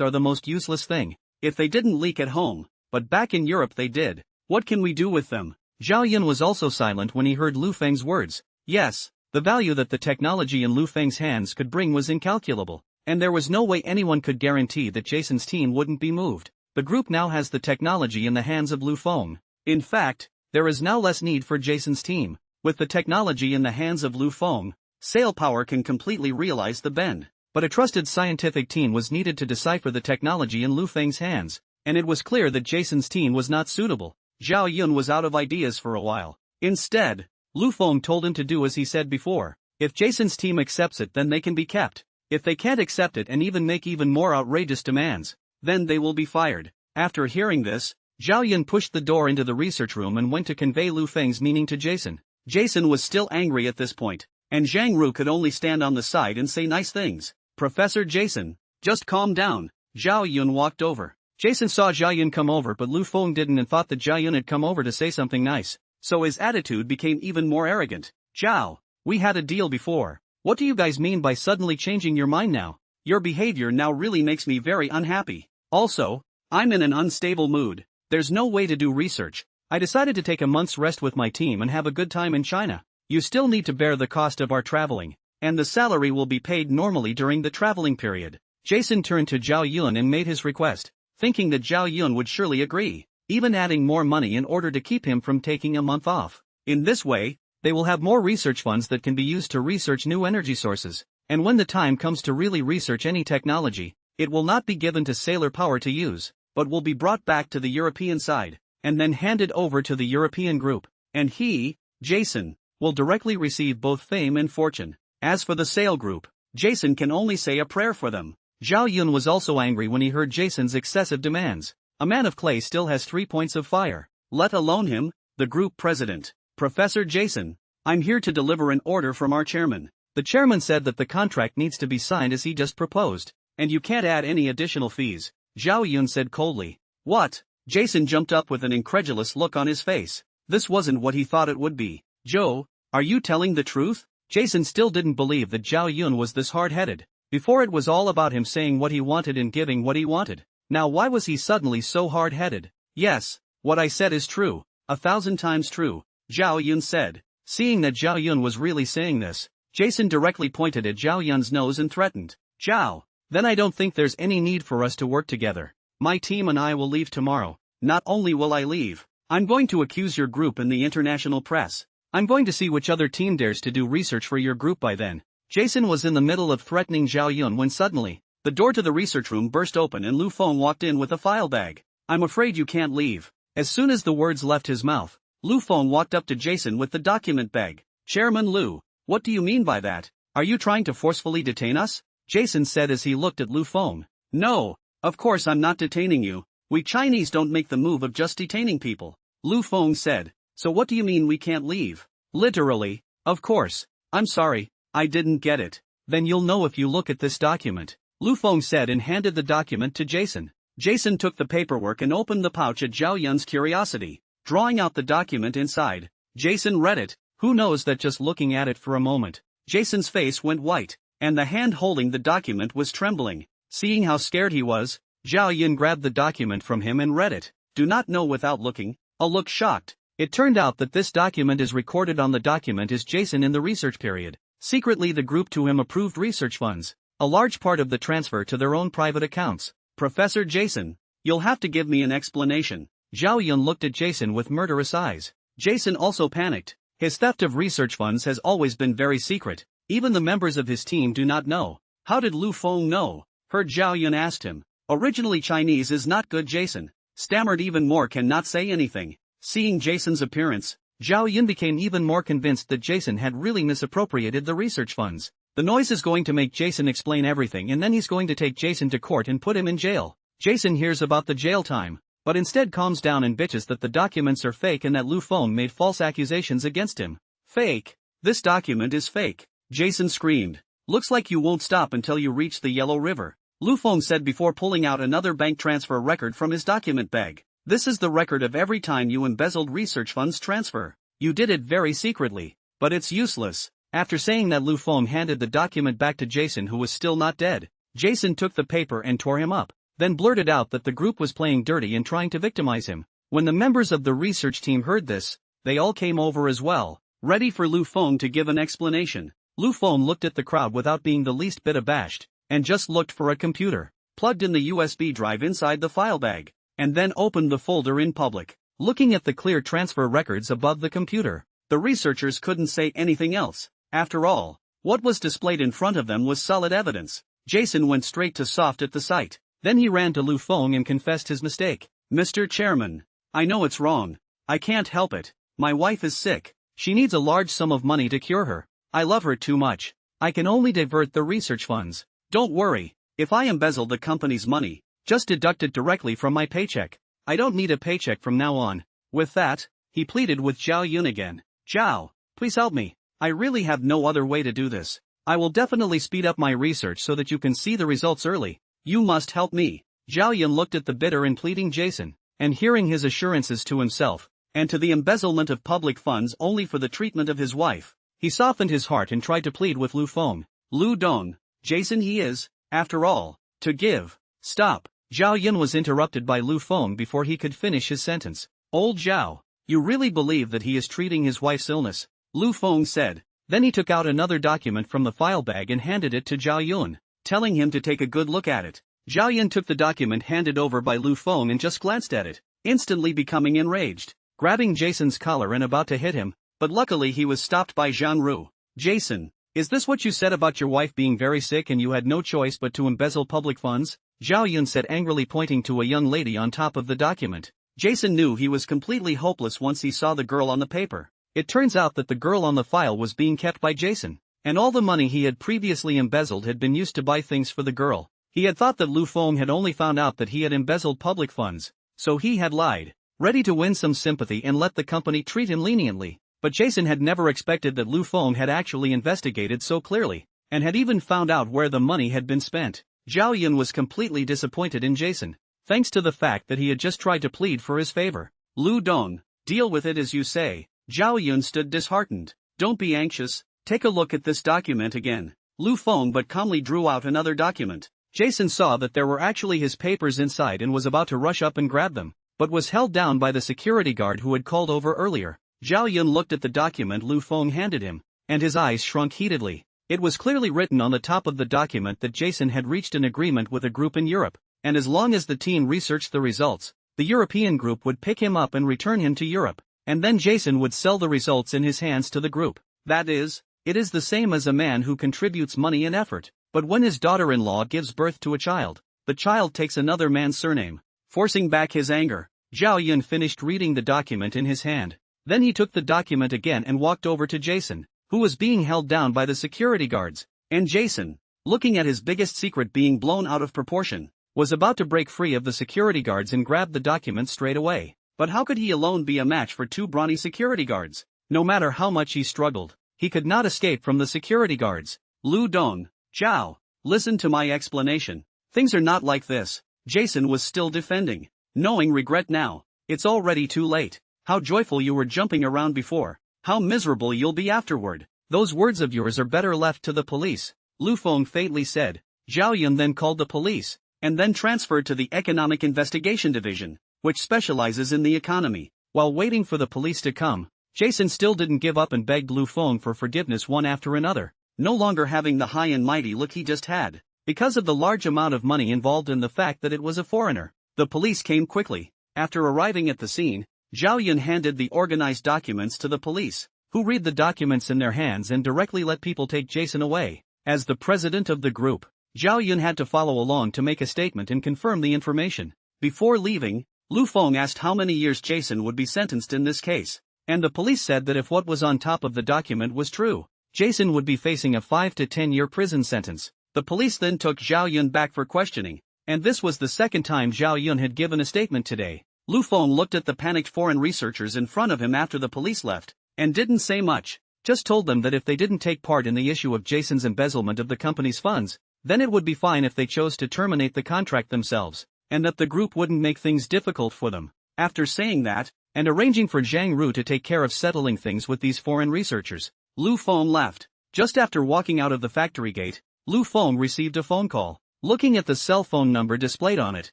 are the most useless thing. If they didn't leak at home, but back in Europe they did, what can we do with them? Zhao Yun was also silent when he heard Lu Feng's words. Yes, the value that the technology in Lu Feng's hands could bring was incalculable, and there was no way anyone could guarantee that Jason's team wouldn't be moved. The group now has the technology in the hands of Lu Feng. In fact, there is now less need for Jason's team. With the technology in the hands of Lu Feng, Sail Power can completely realize the bend. But a trusted scientific team was needed to decipher the technology in Lu Feng's hands, and it was clear that Jason's team was not suitable. Zhao Yun was out of ideas for a while. Instead, Lu Feng told him to do as he said before. If Jason's team accepts it, then they can be kept. If they can't accept it and even make even more outrageous demands, then they will be fired. After hearing this, Zhao Yun pushed the door into the research room and went to convey Lu Feng's meaning to Jason. Jason was still angry at this point, and Zhang Ru could only stand on the side and say nice things. Professor Jason, just calm down. Zhao Yun walked over. Jason saw Zhao Yun come over, but Lu Feng didn't and thought that Zhao Yun had come over to say something nice, so his attitude became even more arrogant. Zhao, we had a deal before. What do you guys mean by suddenly changing your mind now? Your behavior now really makes me very unhappy. Also, I'm in an unstable mood. There's no way to do research. I decided to take a month's rest with my team and have a good time in China. You still need to bear the cost of our traveling, and the salary will be paid normally during the traveling period. Jason turned to Zhao Yun and made his request, thinking that Zhao Yun would surely agree, even adding more money in order to keep him from taking a month off. In this way, they will have more research funds that can be used to research new energy sources, and when the time comes to really research any technology, it will not be given to Sailor Power to use, but will be brought back to the European side, and then handed over to the European group, and he, Jason, will directly receive both fame and fortune. As for the Sail group, Jason can only say a prayer for them. Zhao Yun was also angry when he heard Jason's excessive demands. A man of clay still has 3 points of fire, let alone him, the group president. Professor Jason, I'm here to deliver an order from our chairman. The chairman said that the contract needs to be signed as he just proposed, and you can't add any additional fees, Zhao Yun said coldly. What? Jason jumped up with an incredulous look on his face. This wasn't what he thought it would be. Joe, are you telling the truth? Jason still didn't believe that Zhao Yun was this hard-headed. Before it was all about him saying what he wanted and giving what he wanted. Now why was he suddenly so hard-headed? Yes, what I said is true, 1,000 times true, Zhao Yun said. Seeing that Zhao Yun was really saying this, Jason directly pointed at Zhao Yun's nose and threatened. Zhao, then I don't think there's any need for us to work together. My team and I will leave tomorrow. Not only will I leave, I'm going to accuse your group in the international press. I'm going to see which other team dares to do research for your group by then. Jason was in the middle of threatening Zhao Yun when suddenly, the door to the research room burst open and Lu Feng walked in with a file bag. I'm afraid you can't leave. As soon as the words left his mouth, Lu Feng walked up to Jason with the document bag. Chairman Lu, what do you mean by that? Are you trying to forcefully detain us? Jason said as he looked at Lu Feng. No, of course I'm not detaining you. We Chinese don't make the move of just detaining people. Lu Feng said. So what do you mean we can't leave? Literally, of course. I'm sorry, I didn't get it. Then you'll know if you look at this document, Lu Feng said and handed the document to Jason. Jason took the paperwork and opened the pouch at Zhao Yun's curiosity. Drawing out the document inside, Jason read it. Who knows that just looking at it for a moment, Jason's face went white, and the hand holding the document was trembling. Seeing how scared he was, Zhao Yun grabbed the document from him and read it. Do not know without looking. A look shocked. It turned out that this document is recorded on the document is Jason in the research period. Secretly the group to him approved research funds, a large part of the transfer to their own private accounts. Professor Jason, you'll have to give me an explanation. Zhao Yun looked at Jason with murderous eyes. Jason also panicked. His theft of research funds has always been very secret. Even the members of his team do not know. How did Lu Feng know? Heard Zhao Yun asked him. Originally Chinese is not good. Jason stammered even more, cannot say anything. Seeing Jason's appearance, Zhao Yun became even more convinced that Jason had really misappropriated the research funds. The noise is going to make Jason explain everything and then he's going to take Jason to court and put him in jail. Jason hears about the jail time, but instead calms down and bitches that the documents are fake and that Lu Feng made false accusations against him. Fake? This document is fake. Jason screamed. Looks like you won't stop until you reach the Yellow River, Lu Feng said before pulling out another bank transfer record from his document bag. This is the record of every time you embezzled research funds transfer. You did it very secretly, but it's useless. After saying that, Lu Feng handed the document back to Jason, who was still not dead. Jason took the paper and tore him up, then blurted out that the group was playing dirty and trying to victimize him. When the members of the research team heard this, they all came over as well, ready for Lu Feng to give an explanation. Lu Feng looked at the crowd without being the least bit abashed, and just looked for a computer, plugged in the USB drive inside the file bag, and then opened the folder in public. Looking at the clear transfer records above the computer, the researchers couldn't say anything else. After all, what was displayed in front of them was solid evidence. Jason went straight to soft at the sight. Then he ran to Lu Feng and confessed his mistake. Mr. Chairman, I know it's wrong. I can't help it. My wife is sick. She needs a large sum of money to cure her. I love her too much. I can only divert the research funds. Don't worry. If I embezzle the company's money, just deduct it directly from my paycheck. I don't need a paycheck from now on. With that, he pleaded with Zhao Yun again. Zhao, please help me. I really have no other way to do this. I will definitely speed up my research so that you can see the results early. You must help me. Zhao Yun looked at the bitter and pleading Jason, and hearing his assurances to himself, and to the embezzlement of public funds only for the treatment of his wife, He softened his heart and tried to plead with Lu Feng. Lu Dong. Jason he is, after all, to give. Stop. Zhao Yun was interrupted by Lu Feng before he could finish his sentence. Old Zhao, you really believe that he is treating his wife's illness? Lu Feng said. Then he took out another document from the file bag and handed it to Zhao Yun, telling him to take a good look at it. Zhao Yun took the document handed over by Lu Feng and just glanced at it, instantly becoming enraged, grabbing Jason's collar and about to hit him, but luckily he was stopped by Zhang Ru. Jason, is this what you said about your wife being very sick and you had no choice but to embezzle public funds? Zhao Yun said angrily, pointing to a young lady on top of the document. Jason knew he was completely hopeless once he saw the girl on the paper. It turns out that the girl on the file was being kept by Jason, and all the money he had previously embezzled had been used to buy things for the girl. He had thought that Lu Feng had only found out that he had embezzled public funds, so he had lied, ready to win some sympathy and let the company treat him leniently. But Jason had never expected that Lu Feng had actually investigated so clearly, and had even found out where the money had been spent. Zhao Yun was completely disappointed in Jason, thanks to the fact that he had just tried to plead for his favor. Lu Dong, deal with it as you say. Zhao Yun stood disheartened. Don't be anxious, take a look at this document again. Lu Feng but calmly drew out another document. Jason saw that there were actually his papers inside and was about to rush up and grab them, but was held down by the security guard who had called over earlier. Zhao Yun looked at the document Lu Feng handed him, and his eyes shrunk heatedly. It was clearly written on the top of the document that Jason had reached an agreement with a group in Europe, and as long as the team researched the results, the European group would pick him up and return him to Europe, and then Jason would sell the results in his hands to the group. That is, it is the same as a man who contributes money and effort, but when his daughter-in-law gives birth to a child, the child takes another man's surname, forcing back his anger. Zhao Yun finished reading the document in his hand. Then he took the document again and walked over to Jason, who was being held down by the security guards, and Jason, looking at his biggest secret being blown out of proportion, was about to break free of the security guards and grab the document straight away. But how could he alone be a match for two brawny security guards? No matter how much he struggled, he could not escape from the security guards. Lu Dong, Zhao, listen to my explanation. Things are not like this. Jason was still defending, knowing regret now. It's already too late. How joyful you were jumping around before. How miserable you'll be afterward. Those words of yours are better left to the police, Lu Feng faintly said. Zhao Yun then called the police, and then transferred to the Economic Investigation Division, which specializes in the economy. While waiting for the police to come, Jason still didn't give up and begged Lu Feng for forgiveness one after another, no longer having the high and mighty look he just had, because of the large amount of money involved and the fact that it was a foreigner. The police came quickly. After arriving at the scene, Zhao Yun handed the organized documents to the police, who read the documents in their hands and directly let people take Jason away. As the president of the group, Zhao Yun had to follow along to make a statement and confirm the information. Before leaving, Lu Feng asked how many years Jason would be sentenced in this case, and the police said that if what was on top of the document was true, Jason would be facing a 5 to 10 year prison sentence. The police then took Zhao Yun back for questioning, and this was the second time Zhao Yun had given a statement today. Lu Feng looked at the panicked foreign researchers in front of him after the police left, and didn't say much, just told them that if they didn't take part in the issue of Jason's embezzlement of the company's funds, then it would be fine if they chose to terminate the contract themselves, and that the group wouldn't make things difficult for them. After saying that, and arranging for Zhang Ru to take care of settling things with these foreign researchers, Lu Feng left. Just after walking out of the factory gate, Lu Feng received a phone call. Looking at the cell phone number displayed on it,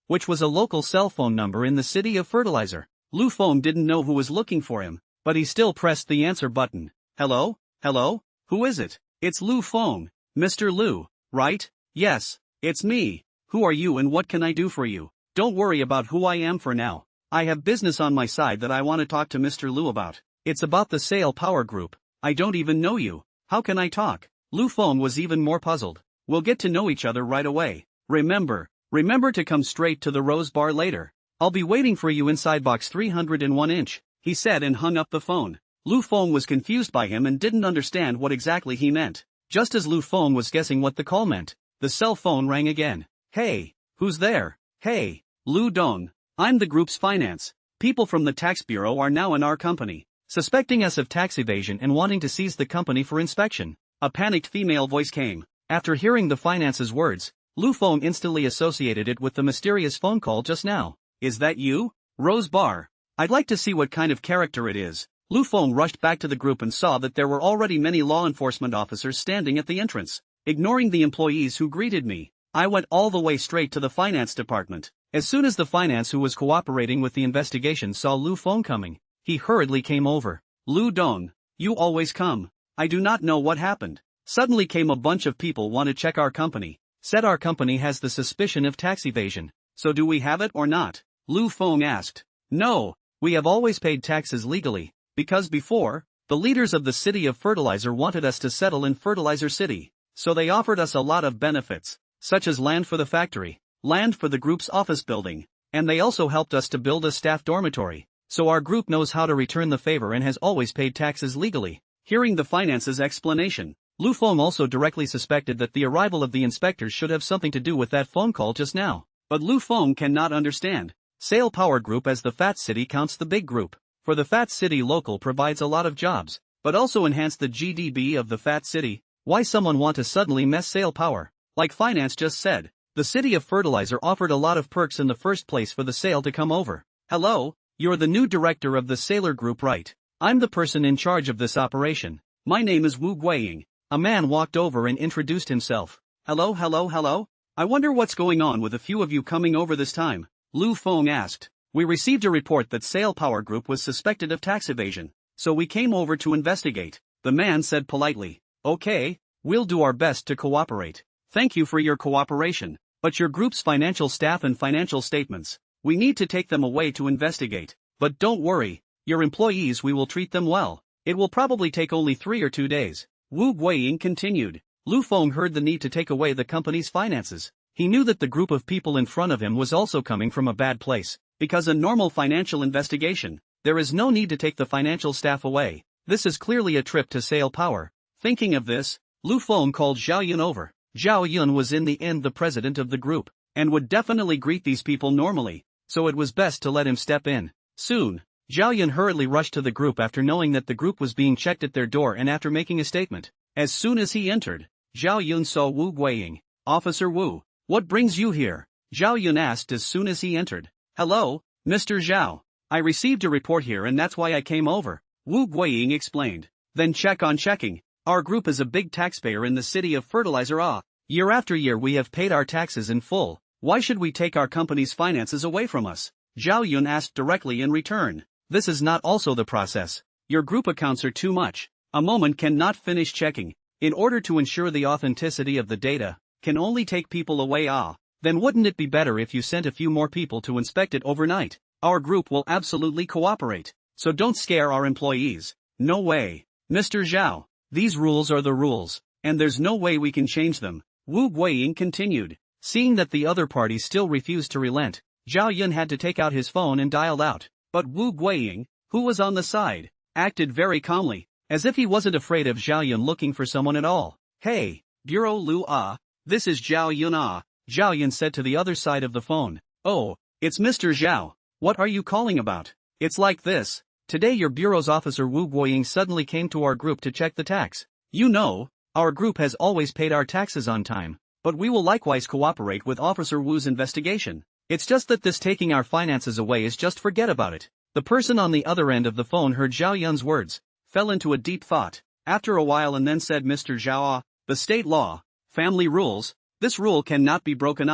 which was a local cell phone number in the city of Fertilizer, Lu Feng didn't know who was looking for him, but he still pressed the answer button. Hello? Hello? Who is it? It's Lu Feng. Mr. Lu, right? Yes, it's me. Who are you and what can I do for you? Don't worry about who I am for now. I have business on my side that I want to talk to Mr. Lu about. It's about the Sale Power Group. I don't even know you. How can I talk? Lu Feng was even more puzzled. We'll get to know each other right away. Remember to come straight to the Rose Bar later. I'll be waiting for you inside box 301 inch, he said and hung up the phone. Lu Feng was confused by him and didn't understand what exactly he meant. Just as Lu Feng was guessing what the call meant, the cell phone rang again. Hey, who's there? Hey, Lu Dong. I'm the group's finance. People from the tax bureau are now in our company, suspecting us of tax evasion and wanting to seize the company for inspection. A panicked female voice came. After hearing the finance's words, Lu Feng instantly associated it with the mysterious phone call just now. Is that you? Rose Bar. I'd like to see what kind of character it is. Lu Feng rushed back to the group and saw that there were already many law enforcement officers standing at the entrance. Ignoring the employees who greeted me, I went all the way straight to the finance department. As soon as the finance who was cooperating with the investigation saw Lu Feng coming, he hurriedly came over. Lu Dong, you always come. I do not know what happened. Suddenly came a bunch of people want to check our company. Said our company has the suspicion of tax evasion. So do we have it or not? Lu Feng asked. No, we have always paid taxes legally, because before, the leaders of the city of Fertilizer wanted us to settle in Fertilizer City. So they offered us a lot of benefits, such as land for the factory, land for the group's office building, and they also helped us to build a staff dormitory. So our group knows how to return the favor and has always paid taxes legally. Hearing the finance's explanation, Lu Feng also directly suspected that the arrival of the inspectors should have something to do with that phone call just now. But Lu Feng cannot understand. Sale Power Group as the Fat City counts the big group. For the Fat City local provides a lot of jobs, but also enhance the GDP of the Fat City. Why someone want to suddenly mess Sale Power? Like finance just said, the city of Fertilizer offered a lot of perks in the first place for the sale to come over. Hello, you're the new director of the Sailor Group, right? I'm the person in charge of this operation. My name is Wu Guiying. A man walked over and introduced himself. Hello. I wonder what's going on with a few of you coming over this time, Lu Feng asked. We received a report that Sale Power Group was suspected of tax evasion, so we came over to investigate, the man said politely. Okay, we'll do our best to cooperate. Thank you for your cooperation, but your group's financial staff and financial statements, we need to take them away to investigate. But don't worry, your employees, we will treat them well. It will probably take only 3 or 2 days. Wu Guiying continued. Lu Feng heard the need to take away the company's finances. He knew that the group of people in front of him was also coming from a bad place. Because a normal financial investigation, there is no need to take the financial staff away. This is clearly a trip to Sale Power. Thinking of this, Lu Feng called Zhao Yun over. Zhao Yun was in the end the president of the group, and would definitely greet these people normally, so it was best to let him step in. Soon, Zhao Yun hurriedly rushed to the group after knowing that the group was being checked at their door and after making a statement. As soon as he entered, Zhao Yun saw Wu Guiying. Officer Wu, what brings you here? Zhao Yun asked as soon as he entered. Hello, Mr. Zhao. I received a report here and that's why I came over, Wu Guiying explained. Then check on checking. Our group is a big taxpayer in the city of Fertilizer. Year after year we have paid our taxes in full. Why should we take our company's finances away from us? Zhao Yun asked directly in return. This is not also the process. Your group accounts are too much. A moment cannot finish checking. In order to ensure the authenticity of the data, can only take people away. Then wouldn't it be better if you sent a few more people to inspect it overnight? Our group will absolutely cooperate. So don't scare our employees. No way. Mr. Zhao, these rules are the rules, and there's no way we can change them. Wu Guiying continued. Seeing that the other party still refused to relent, Zhao Yun had to take out his phone and dial out. But Wu Guiying, who was on the side, acted very calmly, as if he wasn't afraid of Zhao Yun looking for someone at all. Hey, Bureau Lu this is Zhao Yun Zhao Yun said to the other side of the phone. Oh, it's Mr. Zhao. What are you calling about? It's like this. Today your bureau's officer Wu Guiying suddenly came to our group to check the tax. You know, our group has always paid our taxes on time, but we will likewise cooperate with Officer Wu's investigation. It's just that this taking our finances away is just forget about it. The person on the other end of the phone heard Zhao Yun's words, fell into a deep thought, after a while and then said, Mr. Zhao, the state law, family rules, this rule cannot be broken.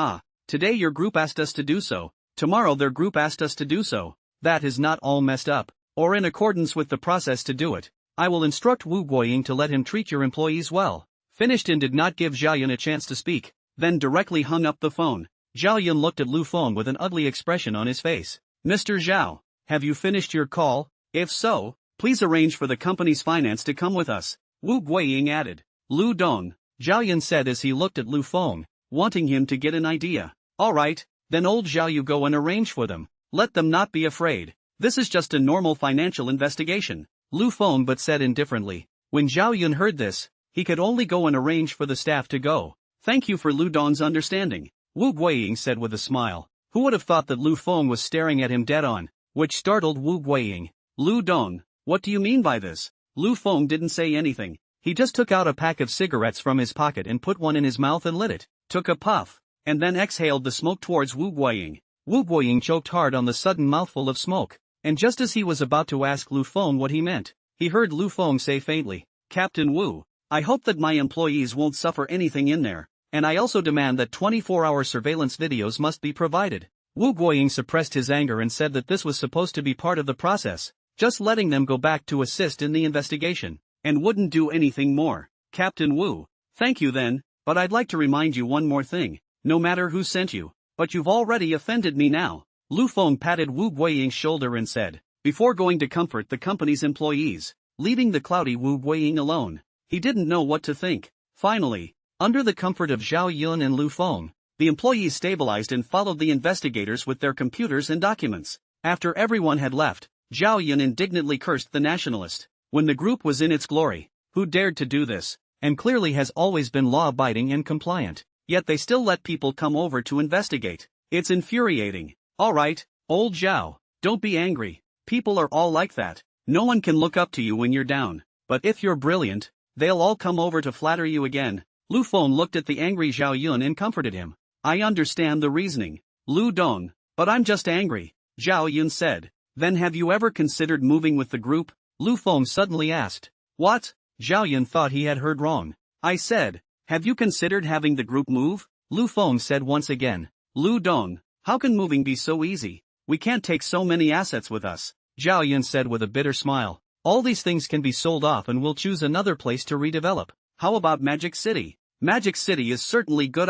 Today your group asked us to do so, tomorrow their group asked us to do so. That is not all messed up, or in accordance with the process to do it. I will instruct Wu Guiying to let him treat your employees well. Finished and did not give Zhao Yun a chance to speak, then directly hung up the phone. Zhao Yun looked at Lu Feng with an ugly expression on his face. Mr. Zhao, have you finished your call? If so, please arrange for the company's finance to come with us, Wu Guiying added. Lu Dong, Zhao Yun said as he looked at Lu Feng, wanting him to get an idea. Alright, then old Zhao you go and arrange for them. Let them not be afraid. This is just a normal financial investigation, Lu Feng but said indifferently. When Zhao Yun heard this, he could only go and arrange for the staff to go. Thank you for Lu Dong's understanding, Wu Guiying said with a smile. Who would have thought that Lu Feng was staring at him dead on, which startled Wu Guiying. Lu Dong, what do you mean by this? Lu Feng didn't say anything. He just took out a pack of cigarettes from his pocket and put one in his mouth and lit it, took a puff, and then exhaled the smoke towards Wu Guiying. Wu Guiying choked hard on the sudden mouthful of smoke. and just as he was about to ask Lu Feng what he meant, he heard Lu Feng say faintly, "Captain Wu, I hope that my employees won't suffer anything in there, and I also demand that 24-hour surveillance videos must be provided." Wu Guoying suppressed his anger and said that this was supposed to be part of the process, just letting them go back to assist in the investigation, and wouldn't do anything more. "Captain Wu, thank you then, but I'd like to remind you one more thing, no matter who sent you, but you've already offended me now." Lu Feng patted Wu Guoying's shoulder and said, before going to comfort the company's employees, leaving the cloudy Wu Guoying alone. He didn't know what to think. Finally, under the comfort of Zhao Yun and Lu Feng, the employees stabilized and followed the investigators with their computers and documents. After everyone had left, Zhao Yun indignantly cursed the nationalist. When the group was in its glory, who dared to do this, and clearly has always been law-abiding and compliant, yet they still let people come over to investigate. It's infuriating. Alright, old Zhao, don't be angry. People are all like that. No one can look up to you when you're down, but if you're brilliant, they'll all come over to flatter you again. Lu Feng looked at the angry Zhao Yun and comforted him. "I understand the reasoning, Lu Dong, but I'm just angry," Zhao Yun said. "Then have you ever considered moving with the group?" Lu Feng suddenly asked. "What?" Zhao Yun thought he had heard wrong. "I said, have you considered having the group move?" Lu Feng said once again. "Lu Dong, how can moving be so easy? We can't take so many assets with us." Zhao Yun said with a bitter smile. "All these things can be sold off and we'll choose another place to redevelop. How about Magic City? Magic City is certainly good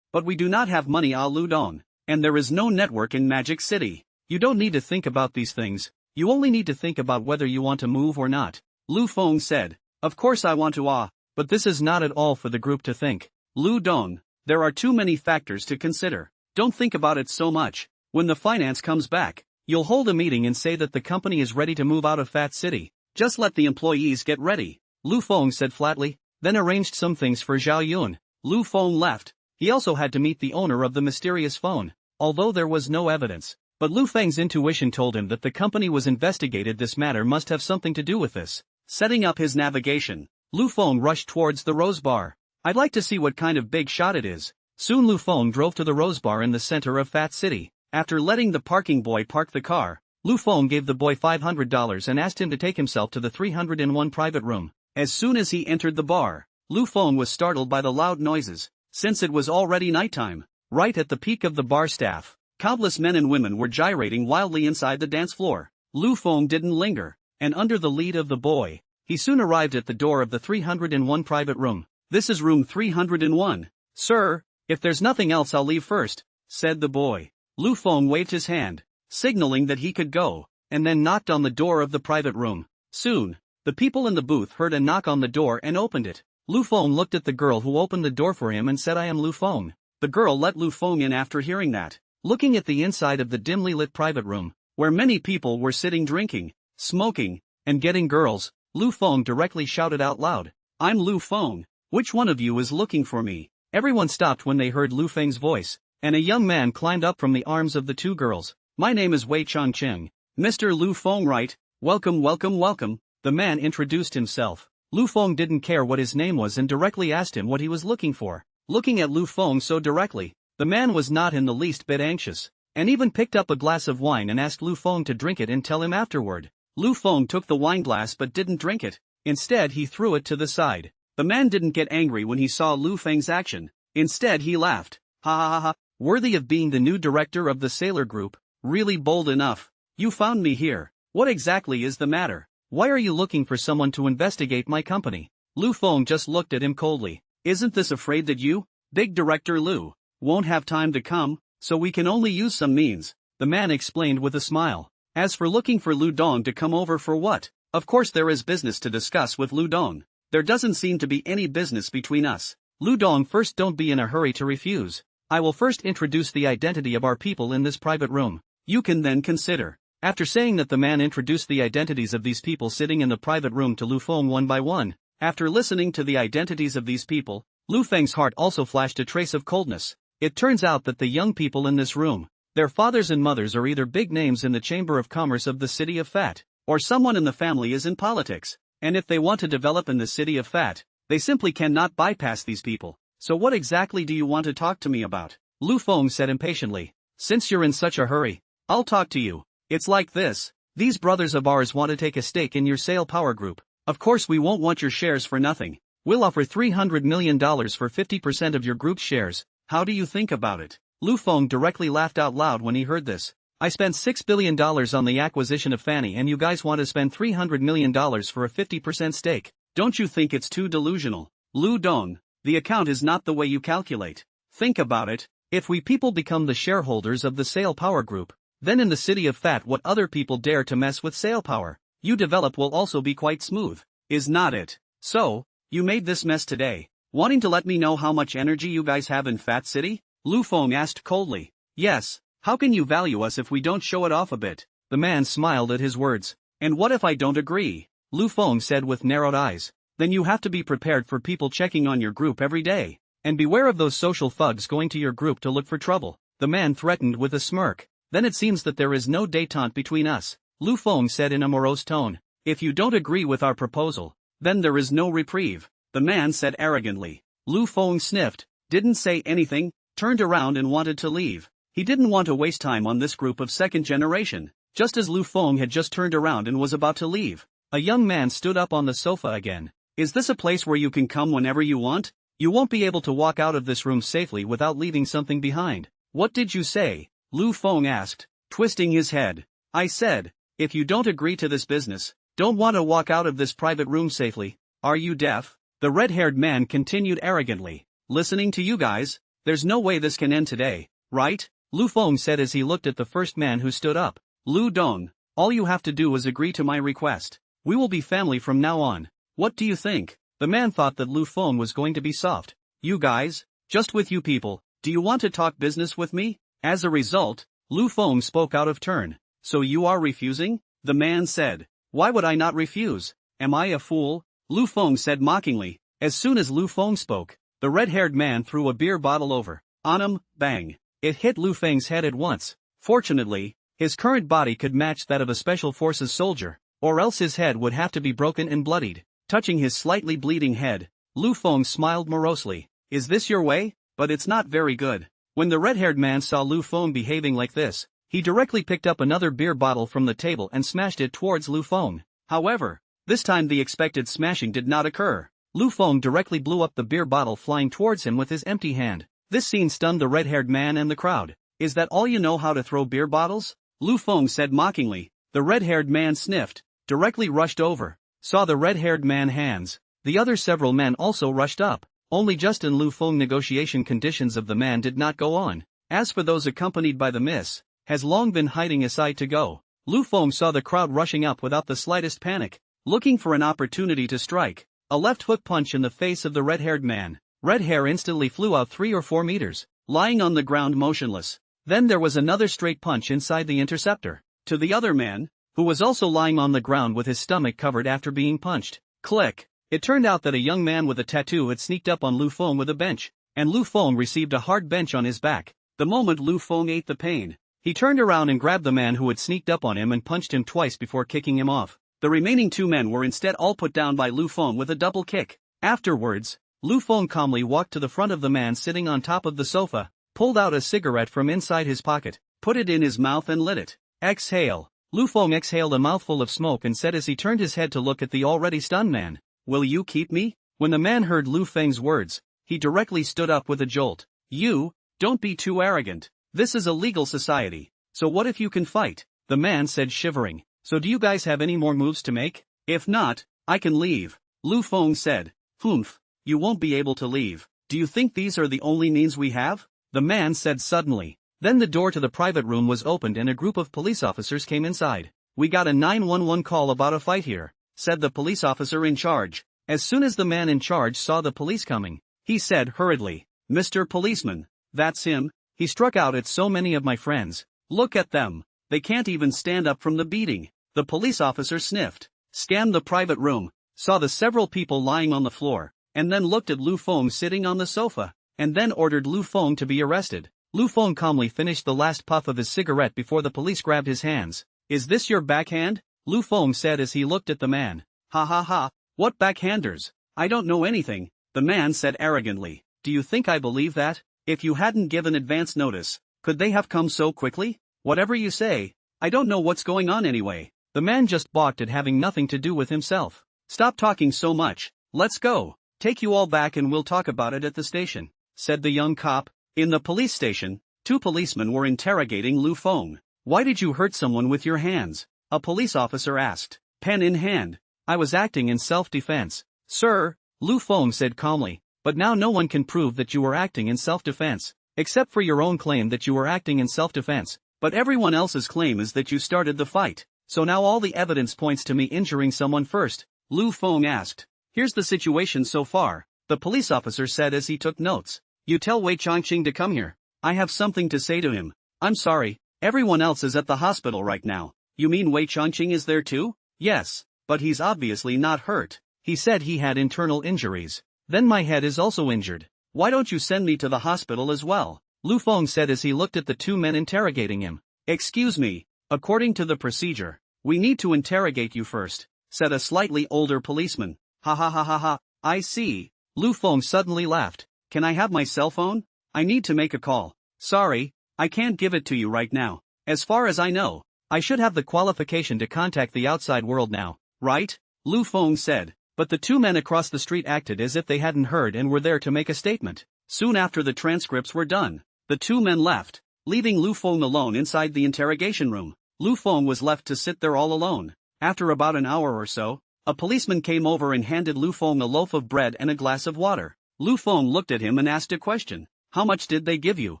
but we do not have money Lu Dong, and there is no network in Magic City. You don't need to think about these things, you only need to think about whether you want to move or not." Lu Feng said. "Of course I want to but this is not at all for the group to think. Lu Dong, there are too many factors to consider. Don't think about it so much. When the finance comes back, you'll hold a meeting and say that the company is ready to move out of Fat City. Just let the employees get ready," Lu Feng said flatly, then arranged some things for Zhao Yun. Lu Feng left. He also had to meet the owner of the mysterious phone, although there was no evidence. But Lu Feng's intuition told him that the company was investigated. This matter must have something to do with this. Setting up his navigation, Lu Feng rushed towards the Rose Bar. "I'd like to see what kind of big shot it is." Soon Lu Feng drove to the Rose Bar in the center of Fat City. After letting the parking boy park the car, Lu Feng gave the boy $500 and asked him to take himself to the 301 private room. As soon as he entered the bar, Lu Feng was startled by the loud noises, since it was already nighttime. Right at the peak of the bar staff, countless men and women were gyrating wildly inside the dance floor. Lu Feng didn't linger, and under the lead of the boy, he soon arrived at the door of the 301 private room. "This is room 301. Sir, if there's nothing else I'll leave first," said the boy. Lu Feng waved his hand, signaling that he could go, and then knocked on the door of the private room. Soon, the people in the booth heard a knock on the door and opened it. Lu Feng looked at the girl who opened the door for him and said, "I am Lu Feng." The girl let Lu Feng in after hearing that. Looking at the inside of the dimly lit private room, where many people were sitting drinking, smoking, and getting girls, Lu Feng directly shouted out loud, "I'm Lu Feng. Which one of you is looking for me?" Everyone stopped when they heard Lu Feng's voice, and a young man climbed up from the arms of the two girls. "My name is Wei Changqing. Mr. Lu Feng, right? Welcome, welcome, welcome." The man introduced himself. Lu Feng didn't care what his name was and directly asked him what he was looking for. Looking at Lu Feng so directly, the man was not in the least bit anxious, and even picked up a glass of wine and asked Lu Feng to drink it and tell him afterward. Lu Feng took the wine glass but didn't drink it. Instead he threw it to the side. The man didn't get angry when he saw Lu Feng's action. Instead he laughed. "Ha ha ha ha, worthy of being the new director of the Sailor Group, really bold enough. You found me here. What exactly is the matter? Why are you looking for someone to investigate my company?" Lu Feng just looked at him coldly. "Isn't this afraid that you, Big Director Lu, won't have time to come, so we can only use some means," the man explained with a smile. "As for looking for Lu Dong to come over for what? Of course there is business to discuss with Lu Dong. There doesn't seem to be any business between us. Lu Dong, first, don't be in a hurry to refuse. I will first introduce the identity of our people in this private room. You can then consider." After saying that, the man introduced the identities of these people sitting in the private room to Lu Feng one by one. After listening to the identities of these people, Lu Feng's heart also flashed a trace of coldness. It turns out that the young people in this room, their fathers and mothers are either big names in the Chamber of Commerce of the city of Fat, or someone in the family is in politics, and if they want to develop in the city of Fat, they simply cannot bypass these people. "So what exactly do you want to talk to me about?" Lu Feng said impatiently. "Since you're in such a hurry, I'll talk to you. It's like this. These brothers of ours want to take a stake in your sale power group. Of course we won't want your shares for nothing. We'll offer $300 million for 50% of your group's shares. How do you think about it? Lu Feng directly laughed out loud when he heard this. I spent $6 billion on the acquisition of Fanny and you guys want to spend $300 million for a 50% stake. Don't you think it's too delusional? Lu Dong, the account is not the way you calculate. Think about it. If we people become the shareholders of the sale power group, then in the city of Fat what other people dare to mess with sale power, you develop will also be quite smooth. Is not it? So, you made this mess today, wanting to let me know how much energy you guys have in Fat City? Lu Feng asked coldly. Yes, how can you value us if we don't show it off a bit? The man smiled at his words. And what if I don't agree? Lu Feng said with narrowed eyes. Then you have to be prepared for people checking on your group every day. And beware of those social thugs going to your group to look for trouble. The man threatened with a smirk. Then it seems that there is no détente between us, Lu Feng said in a morose tone. If you don't agree with our proposal, then there is no reprieve, the man said arrogantly. Lu Feng sniffed, didn't say anything, turned around and wanted to leave. He didn't want to waste time on this group of second generation. Just as Lu Feng had just turned around and was about to leave, a young man stood up on the sofa again. Is this a place where you can come whenever you want? You won't be able to walk out of this room safely without leaving something behind. What did you say? Lu Feng asked, twisting his head. I said, if you don't agree to this business, don't want to walk out of this private room safely. Are you deaf? The red-haired man continued arrogantly. Listening to you guys, there's no way this can end today, right? Lu Feng said as he looked at the first man who stood up. Lu Dong, all you have to do is agree to my request. We will be family from now on. What do you think? The man thought that Lu Feng was going to be soft. You guys, just with you people, do you want to talk business with me? As a result, Lu Feng spoke out of turn. So you are refusing? The man said. Why would I not refuse? Am I a fool? Lu Feng said mockingly. As soon as Lu Feng spoke, the red-haired man threw a beer bottle over on him, bang. It hit Lu Feng's head at once. Fortunately, his current body could match that of a special forces soldier, or else his head would have to be broken and bloodied. Touching his slightly bleeding head, Lu Feng smiled morosely. Is this your way? But it's not very good. When the red-haired man saw Lu Feng behaving like this, he directly picked up another beer bottle from the table and smashed it towards Lu Feng. However, this time the expected smashing did not occur. Lu Feng directly blew up the beer bottle flying towards him with his empty hand. This scene stunned the red-haired man and the crowd. Is that all you know how to throw beer bottles? Lu Feng said mockingly. The red-haired man sniffed, directly rushed over, saw the red-haired man hands. The other several men also rushed up. Only just in Lu Feng negotiation conditions of the man did not go on. As for those accompanied by the miss, has long been hiding aside to go. Lu Feng saw the crowd rushing up without the slightest panic, looking for an opportunity to strike. A left hook punch in the face of the red-haired man. Red hair instantly flew out 3 or 4 meters, lying on the ground motionless. Then there was another straight punch inside the interceptor, to the other man, who was also lying on the ground with his stomach covered after being punched. Click. It turned out that a young man with a tattoo had sneaked up on Lu Feng with a bench, and Lu Feng received a hard bench on his back. The moment Lu Feng ate the pain, he turned around and grabbed the man who had sneaked up on him and punched him twice before kicking him off. The remaining 2 men were instead all put down by Lu Feng with a double kick. Afterwards, Lu Feng calmly walked to the front of the man sitting on top of the sofa, pulled out a cigarette from inside his pocket, put it in his mouth and lit it. Exhale. Lu Feng exhaled a mouthful of smoke and said as he turned his head to look at the already stunned man, "Will you keep me?" When the man heard Lu Feng's words, he directly stood up with a jolt. "You, don't be too arrogant. This is a legal society. So what if you can fight?" The man said shivering. "So do you guys have any more moves to make? If not, I can leave." Lu Feng said. "Humph, you won't be able to leave. Do you think these are the only means we have?" The man said suddenly. Then the door to the private room was opened and a group of police officers came inside. "We got a 911 call about a fight here," said the police officer in charge. As soon as the man in charge saw the police coming, he said hurriedly, "Mr. Policeman, that's him. He struck out at so many of my friends. Look at them. They can't even stand up from the beating." The police officer sniffed, scanned the private room, saw the several people lying on the floor, and then looked at Lu Feng sitting on the sofa, and then ordered Lu Feng to be arrested. Lu Feng calmly finished the last puff of his cigarette before the police grabbed his hands. "Is this your backhand?" Lu Feng said as he looked at the man. "Ha ha ha, what backhanders? I don't know anything," the man said arrogantly. "Do you think I believe that? If you hadn't given advance notice, could they have come so quickly? Whatever you say, I don't know what's going on anyway." The man just balked at having nothing to do with himself. Stop talking so much, let's go. Take you all back and we'll talk about it at the station, said the young cop. In the police station, two policemen were interrogating Lu Feng. Why did you hurt someone with your hands? A police officer asked, pen in hand. I was acting in self-defense, sir, Lu Feng said calmly, but now no one can prove that you were acting in self-defense, except for your own claim that you were acting in self-defense, but everyone else's claim is that you started the fight, so now all the evidence points to me injuring someone first, Lu Feng asked. Here's the situation so far, the police officer said as he took notes. You tell Wei Changqing to come here. I have something to say to him. I'm sorry, everyone else is at the hospital right now. You mean Wei Changqing is there too? Yes, but he's obviously not hurt. He said he had internal injuries. Then my head is also injured. Why don't you send me to the hospital as well? Lu Feng said as he looked at the two men interrogating him. Excuse me, according to the procedure, we need to interrogate you first, said a slightly older policeman. Ha ha ha ha ha, I see. Lu Feng suddenly laughed. Can I have my cell phone? I need to make a call. Sorry, I can't give it to you right now. As far as I know, I should have the qualification to contact the outside world now, right? Lu Feng said. But the two men across the street acted as if they hadn't heard and were there to make a statement. Soon after the transcripts were done, the two men left, leaving Lu Feng alone inside the interrogation room. Lu Feng was left to sit there all alone. After about an hour or so, a policeman came over and handed Lu Feng a loaf of bread and a glass of water. Lu Feng looked at him and asked a question. How much did they give you?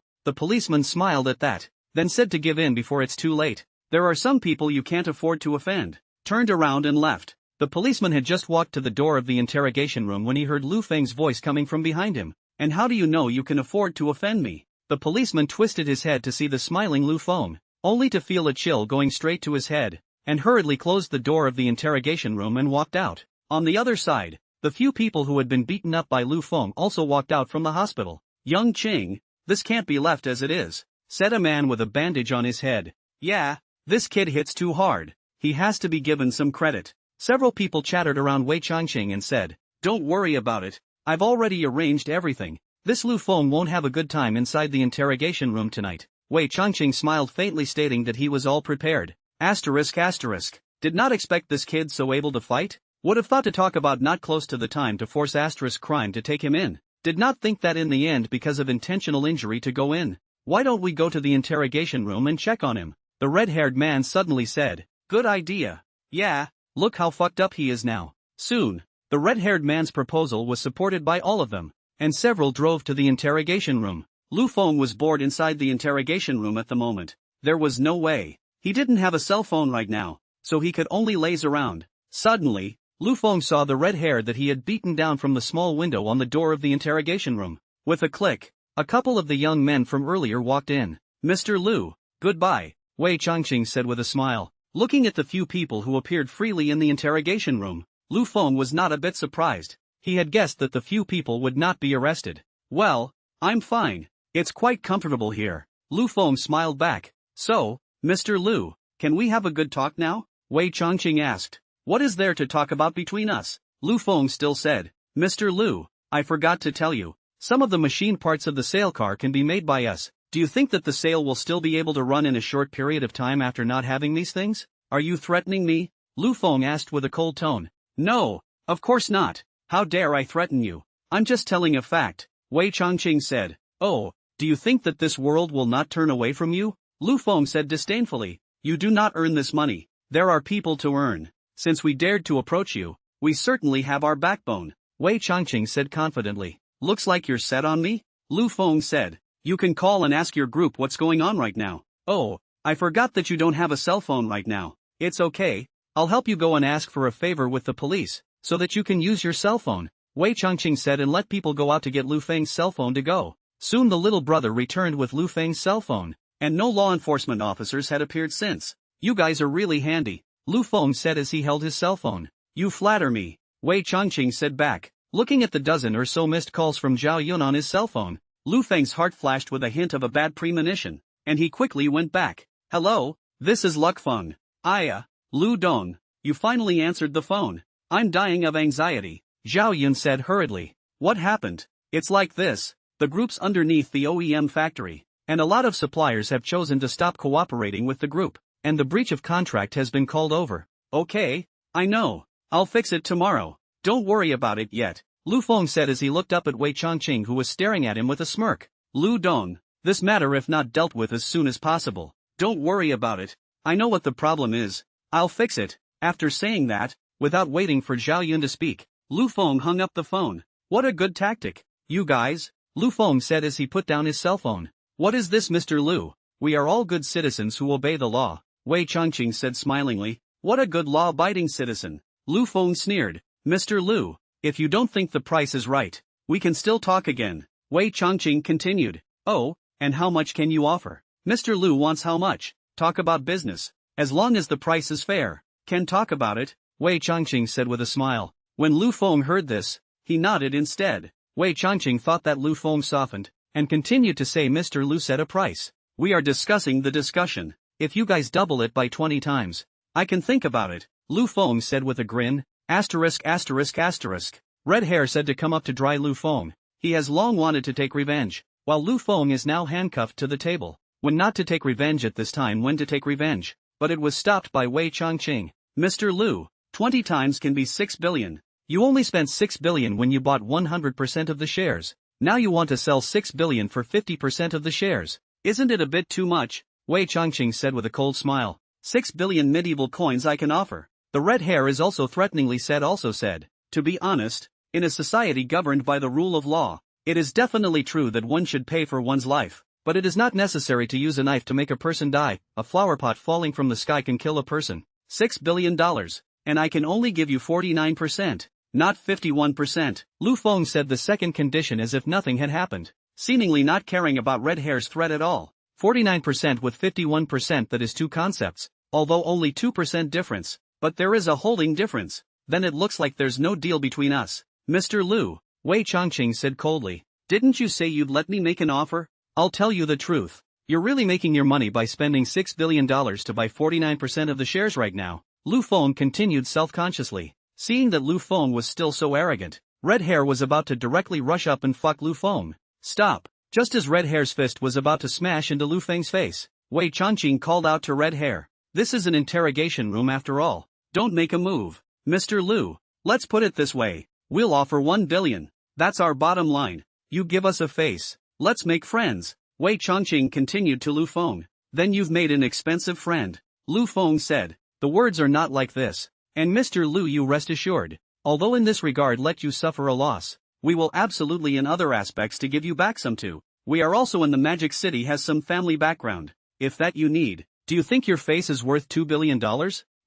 The policeman smiled at that, then said to give in before it's too late. There are some people you can't afford to offend. Turned around and left. The policeman had just walked to the door of the interrogation room when he heard Lu Feng's voice coming from behind him. And how do you know you can afford to offend me? The policeman twisted his head to see the smiling Lu Feng, only to feel a chill going straight to his head, and hurriedly closed the door of the interrogation room and walked out. On the other side, the few people who had been beaten up by Lu Feng also walked out from the hospital. Young Qing, this can't be left as it is, said a man with a bandage on his head. Yeah, this kid hits too hard. He has to be given some credit. Several people chattered around Wei Changqing and said, don't worry about it, I've already arranged everything. This Lu Feng won't have a good time inside the interrogation room tonight. Wei Changqing smiled faintly stating that he was all prepared. Asterisk asterisk. Did not expect this kid so able to fight? Would have thought to talk about not close to the time to force asterisk crime to take him in. Did not think that in the end because of intentional injury to go in. Why don't we go to the interrogation room and check on him? The red-haired man suddenly said. Good idea. Yeah, look how fucked up he is now. Soon, the red-haired man's proposal was supported by all of them, and several drove to the interrogation room. Lu Feng was bored inside the interrogation room at the moment. There was no way. He didn't have a cell phone right now, so he could only laze around. Suddenly, Lu Feng saw the red hair that he had beaten down from the small window on the door of the interrogation room. With a click, a couple of the young men from earlier walked in. Mr. Lu, goodbye, Wei Changqing said with a smile. Looking at the few people who appeared freely in the interrogation room, Lu Feng was not a bit surprised. He had guessed that the few people would not be arrested. Well, I'm fine. It's quite comfortable here. Lu Feng smiled back. So, Mr. Lu, can we have a good talk now? Wei Changqing asked. What is there to talk about between us? Lu Feng still said. Mr. Lu, I forgot to tell you. Some of the machine parts of the sail car can be made by us. Do you think that the sail will still be able to run in a short period of time after not having these things? Are you threatening me? Lu Feng asked with a cold tone. No, of course not. How dare I threaten you? I'm just telling a fact. Wei Changqing said. Oh, do you think that this world will not turn away from you? Lu Feng said disdainfully. You do not earn this money. There are people to earn. Since we dared to approach you, we certainly have our backbone. Wei Changqing said confidently. Looks like you're set on me? Lu Feng said. You can call and ask your group what's going on right now. Oh, I forgot that you don't have a cell phone right now. It's okay, I'll help you go and ask for a favor with the police, so that you can use your cell phone. Wei Changqing said and let people go out to get Lu Feng's cell phone to go. Soon the little brother returned with Lu Feng's cell phone, and no law enforcement officers had appeared since. You guys are really handy, Lu Feng said as he held his cell phone. You flatter me, Wei Changqing said back. Looking at the dozen or so missed calls from Zhao Yun on his cell phone, Lu Feng's heart flashed with a hint of a bad premonition, and he quickly went back. Hello, this is Luck Feng. Lu Dong, you finally answered the phone. I'm dying of anxiety, Zhao Yun said hurriedly. What happened? It's like this, the group's underneath the OEM factory, and a lot of suppliers have chosen to stop cooperating with the group. and the breach of contract has been called over. Okay, I know. I'll fix it tomorrow. Don't worry about it yet, Lu Feng said as he looked up at Wei Changqing, who was staring at him with a smirk. Lu Dong, this matter if not dealt with as soon as possible. Don't worry about it. I know what the problem is. I'll fix it. After saying that, without waiting for Zhao Yun to speak, Lu Feng hung up the phone. What a good tactic. You guys, Lu Feng said as he put down his cell phone. What is this, Mr. Lu? We are all good citizens who obey the law, Wei Changqing said smilingly. What a good law-abiding citizen. Lu Feng sneered. Mr. Lu, if you don't think the price is right, we can still talk again. Wei Changqing continued. Oh, and how much can you offer? Mr. Lu wants how much? Talk about business. As long as the price is fair, can talk about it, Wei Changqing said with a smile. When Lu Feng heard this, he nodded instead. Wei Changqing thought that Lu Feng softened, and continued to say Mr. Lu set a price. We are discussing the discussion. If you guys double it by 20 times, I can think about it, Lu Feng said with a grin. Asterisk. Red Hair said to come up to dry Lu Feng. He has long wanted to take revenge, while Lu Feng is now handcuffed to the table. When not to take revenge at this time, when to take revenge. But it was stopped by Wei Changqing. Mr. Lu, 20 times can be 6 billion. You only spent 6 billion when you bought 100% of the shares. Now you want to sell 6 billion for 50% of the shares. Isn't it a bit too much? Wei Changqing said with a cold smile. 6 billion medieval coins I can offer. The Red Hair is also threateningly said. To be honest, in a society governed by the rule of law, it is definitely true that one should pay for one's life, but it is not necessary to use a knife to make a person die. A flower pot falling from the sky can kill a person. $6 billion. And I can only give you 49%, not 51%, Lu Feng said the second condition as if nothing had happened, seemingly not caring about Red Hair's threat at all. 49% with 51%, that is two concepts, although only 2% difference. But there is a holding difference. Then it looks like there's no deal between us. Mr. Lu, Wei Changqing said coldly. Didn't you say you'd let me make an offer? I'll tell you the truth. You're really making your money by spending $6 billion to buy 49% of the shares right now. Lu Feng continued self-consciously. Seeing that Lu Feng was still so arrogant, Red Hair was about to directly rush up and fuck Lu Feng. Stop. Just as Red Hair's fist was about to smash into Lu Feng's face, Wei Changqing called out to Red Hair. This is an interrogation room after all. Don't make a move. Mr. Lu, let's put it this way. We'll offer 1 billion. That's our bottom line. You give us a face. Let's make friends. Wei Changqing continued to Lu Feng. Then you've made an expensive friend. Lu Feng said. The words are not like this. And Mr. Lu, you rest assured. Although in this regard let you suffer a loss, we will absolutely in other aspects to give you back some too. We are also in the Magic City has some family background. If that you need. Do you think your face is worth $2 billion?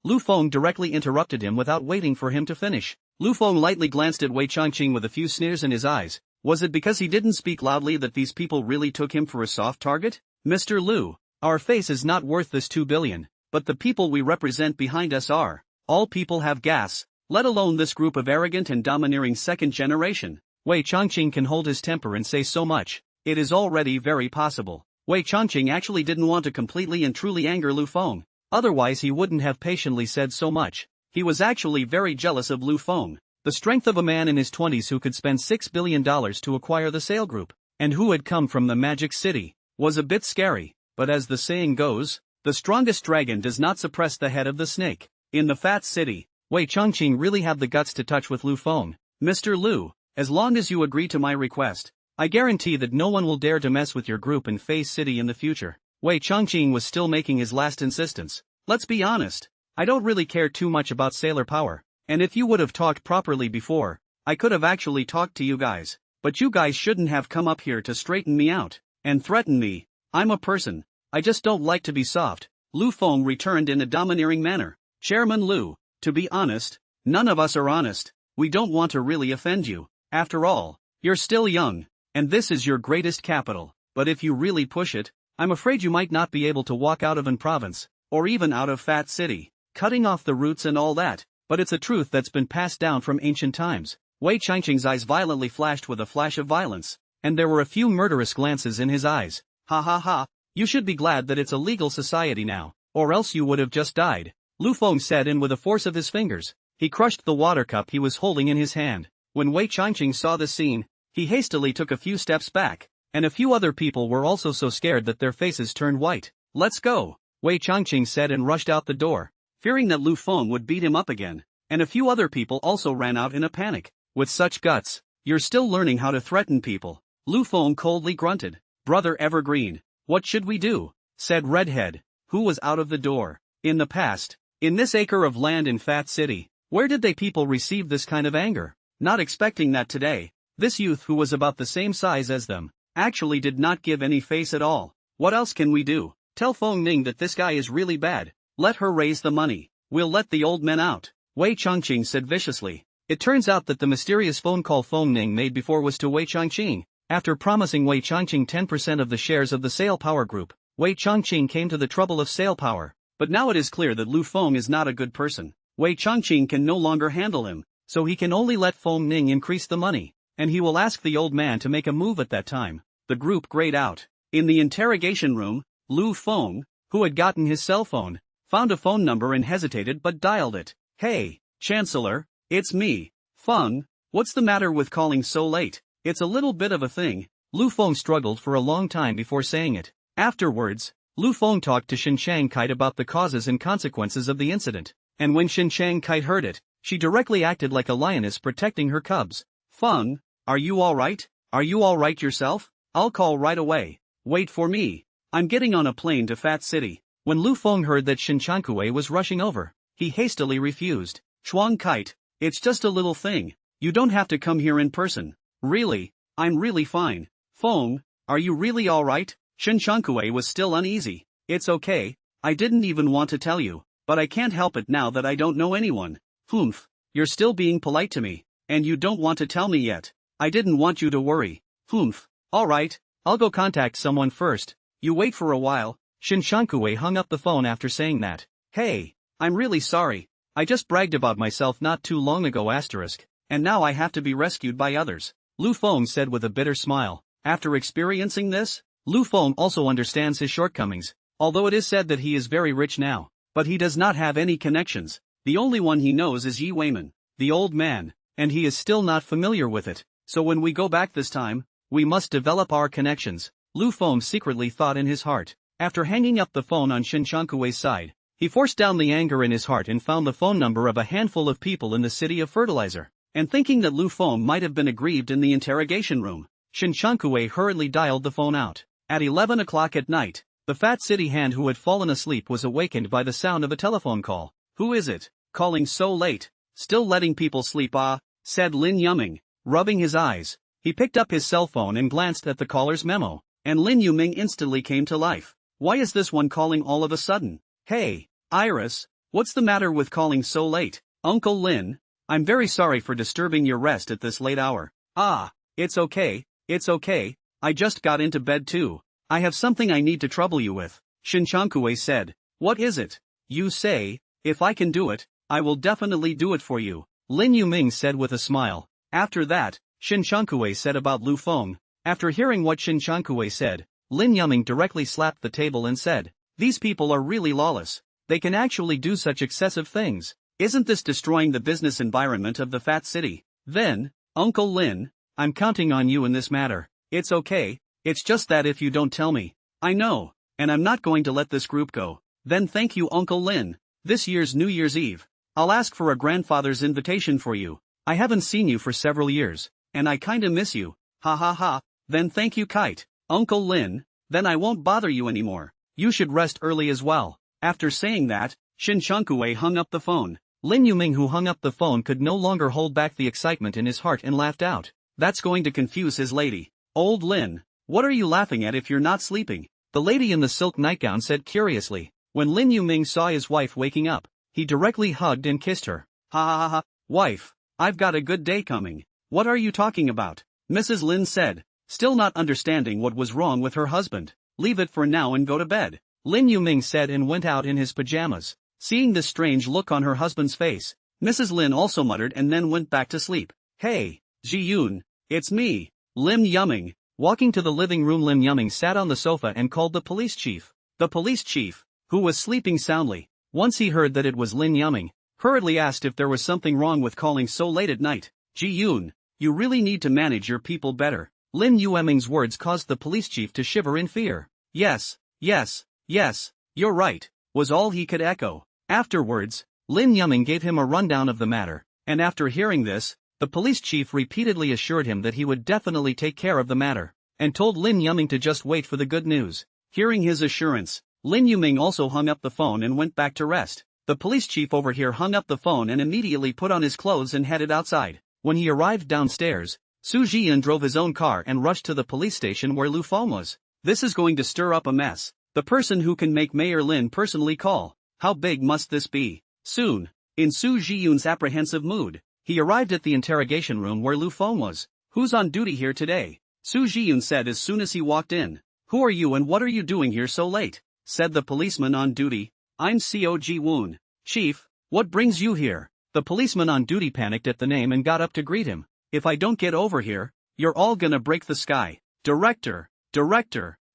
Lu Feng directly interrupted him without waiting for him to finish. Lu Feng lightly glanced at Wei Changqing with a few sneers in his eyes. Was it because he didn't speak loudly that these people really took him for a soft target? Mr. Lu, our face is not worth this 2 billion, but the people we represent behind us are. All people have gas, let alone this group of arrogant and domineering second generation. Wei Changqing can hold his temper and say so much. It is already very possible. Wei Changqing actually didn't want to completely and truly anger Lu Feng. Otherwise he wouldn't have patiently said so much. He was actually very jealous of Lu Feng, the strength of a man in his 20s who could spend $6 billion to acquire the Sale Group, and who had come from the Magic City, was a bit scary, but as the saying goes, the strongest dragon does not suppress the head of the snake. In the Fat City, Wei Changqing really had the guts to touch with Lu Feng. Mr. Lu, as long as you agree to my request, I guarantee that no one will dare to mess with your group in Face City in the future. Wei Changqing was still making his last insistence. Let's be honest. I don't really care too much about sailor power, and if you would have talked properly before, I could have actually talked to you guys, but you guys shouldn't have come up here to straighten me out, and threaten me. I'm a person. I just don't like to be soft. Lu Feng returned in a domineering manner. Chairman Lu, to be honest, none of us are honest. We don't want to really offend you. After all, you're still young, and this is your greatest capital, but if you really push it, I'm afraid you might not be able to walk out of an province, or even out of Fat City, cutting off the roots and all that, but it's a truth that's been passed down from ancient times. Wei Changqing's eyes violently flashed with a flash of violence, and there were a few murderous glances in his eyes. Ha ha ha, you should be glad that it's a legal society now, or else you would have just died, Lu Feng said, and with the force of his fingers, he crushed the water cup he was holding in his hand. When Wei Changqing saw the scene, he hastily took a few steps back, and a few other people were also so scared that their faces turned white. Let's go. Wei Changqing said and rushed out the door, fearing that Lu Feng would beat him up again, and a few other people also ran out in a panic. With such guts, you're still learning how to threaten people. Lu Feng coldly grunted. Brother Evergreen, what should we do? Said Redhead, who was out of the door. In the past, in this acre of land in Fat City, where did they people receive this kind of anger? Not expecting that today, this youth who was about the same size as them, actually did not give any face at all. What else can we do? Tell Feng Ning that this guy is really bad. Let her raise the money. We'll let the old men out. Wei Changqing said viciously. It turns out that the mysterious phone call Feng Ning made before was to Wei Changqing. After promising Wei Changqing 10% of the shares of the Sale Power Group, Wei Changqing came to the trouble of Sale Power. But now it is clear that Lu Feng is not a good person. Wei Changqing can no longer handle him, so he can only let Feng Ning increase the money, and he will ask the old man to make a move at that time. The group grayed out. In the interrogation room, Lu Feng, who had gotten his cell phone, found a phone number and hesitated but dialed it. Hey, Chancellor, it's me, Feng. What's the matter with calling so late? It's a little bit of a thing. Lu Feng struggled for a long time before saying it. Afterwards, Lu Feng talked to Xinjiang Kite about the causes and consequences of the incident, and when Xinjiang Kite heard it, she directly acted like a lioness protecting her cubs. Feng, are you alright? Are you alright yourself? I'll call right away. Wait for me. I'm getting on a plane to Fat City. When Lu Feng heard that Xinjiang was rushing over, he hastily refused. Chuang Kite, it's just a little thing. You don't have to come here in person. Really, I'm really fine. Feng, are you really alright? Xinjiang was still uneasy. It's okay, I didn't even want to tell you, but I can't help it now that I don't know anyone. Humph, you're still being polite to me, and you don't want to tell me yet. I didn't want you to worry. Humph, alright, I'll go contact someone first. You wait for a while. Xinjiang hung up the phone after saying that. Hey, I'm really sorry. I just bragged about myself not too long ago asterisk, and now I have to be rescued by others. Lu Feng said with a bitter smile. After experiencing this, Lu Feng also understands his shortcomings, although it is said that he is very rich now, but he does not have any connections. The only one he knows is Yi Weiman, the old man, and he is still not familiar with it, so when we go back this time, we must develop our connections, Lu Feng secretly thought in his heart. After hanging up the phone on Xinjiang side, he forced down the anger in his heart and found the phone number of a handful of people in the city of fertilizer, and thinking that Lu Feng might have been aggrieved in the interrogation room, Xinjiang hurriedly dialed the phone out. At 11 o'clock at night, the fat city hand who had fallen asleep was awakened by the sound of a telephone call. Who is it, calling so late? Still letting people sleep said Lin Yuming, rubbing his eyes. He picked up his cell phone and glanced at the caller's memo, and Lin Yuming instantly came to life. Why is this one calling all of a sudden? Hey, Iris, what's the matter with calling so late? Uncle Lin, I'm very sorry for disturbing your rest at this late hour. It's okay, I just got into bed too. I have something I need to trouble you with, Xinjiang said. What is it? You say, if I can do it, I will definitely do it for you, Lin Yuming said with a smile. After that, Xinjiang said about Lu Feng. After hearing what Xinjiang said, Lin Yuming directly slapped the table and said, these people are really lawless. They can actually do such excessive things. Isn't this destroying the business environment of the fat city? Then, Uncle Lin, I'm counting on you in this matter. It's okay, it's just that if you don't tell me, I know, and I'm not going to let this group go. Then thank you Uncle Lin. This year's New Year's Eve, I'll ask for a grandfather's invitation for you. I haven't seen you for several years, and I kinda miss you. Ha ha ha, then thank you Kite, Uncle Lin, then I won't bother you anymore. You should rest early as well. After saying that, Xinjiang hung up the phone. Lin Yuming who hung up the phone could no longer hold back the excitement in his heart and laughed out. That's going to confuse his lady. Old Lin, what are you laughing at if you're not sleeping? The lady in the silk nightgown said curiously. When Lin Yuming saw his wife waking up, he directly hugged and kissed her. Ha ha ha ha, wife, I've got a good day coming. What are you talking about? Mrs. Lin said, still not understanding what was wrong with her husband. Leave it for now and go to bed, Lin Yuming said and went out in his pajamas. Seeing this strange look on her husband's face, Mrs. Lin also muttered and then went back to sleep. Hey, Ji-yoon, it's me, Lim Yuming. Walking to the living room, Lim Yuming sat on the sofa and called the police chief. The police chief, who was sleeping soundly, once he heard that it was Lin Yuming, hurriedly asked if there was something wrong with calling so late at night. Ji-yoon, you really need to manage your people better. Lin Yuming's words caused the police chief to shiver in fear. Yes, you're right. was all he could echo. Afterwards, Lin Yuming gave him a rundown of the matter, and after hearing this, the police chief repeatedly assured him that he would definitely take care of the matter, and told Lin Yuming to just wait for the good news. Hearing his assurance, Lin Yuming also hung up the phone and went back to rest. The police chief over here hung up the phone and immediately put on his clothes and headed outside. When he arrived downstairs, Su Jian drove his own car and rushed to the police station where Lu Feng was. This is going to stir up a mess. The person who can make Mayor Lin personally call. How big must this be? Soon, in Su Jiyun's apprehensive mood, he arrived at the interrogation room where Lu Feng was. Who's on duty here today? Su Jiyun said as soon as he walked in. Who are you and what are you doing here so late? Said the policeman on duty. I'm Cog Woon. Chief, what brings you here? The policeman on duty panicked at the name and got up to greet him. If I don't get over here, you're all gonna break the sky. Director,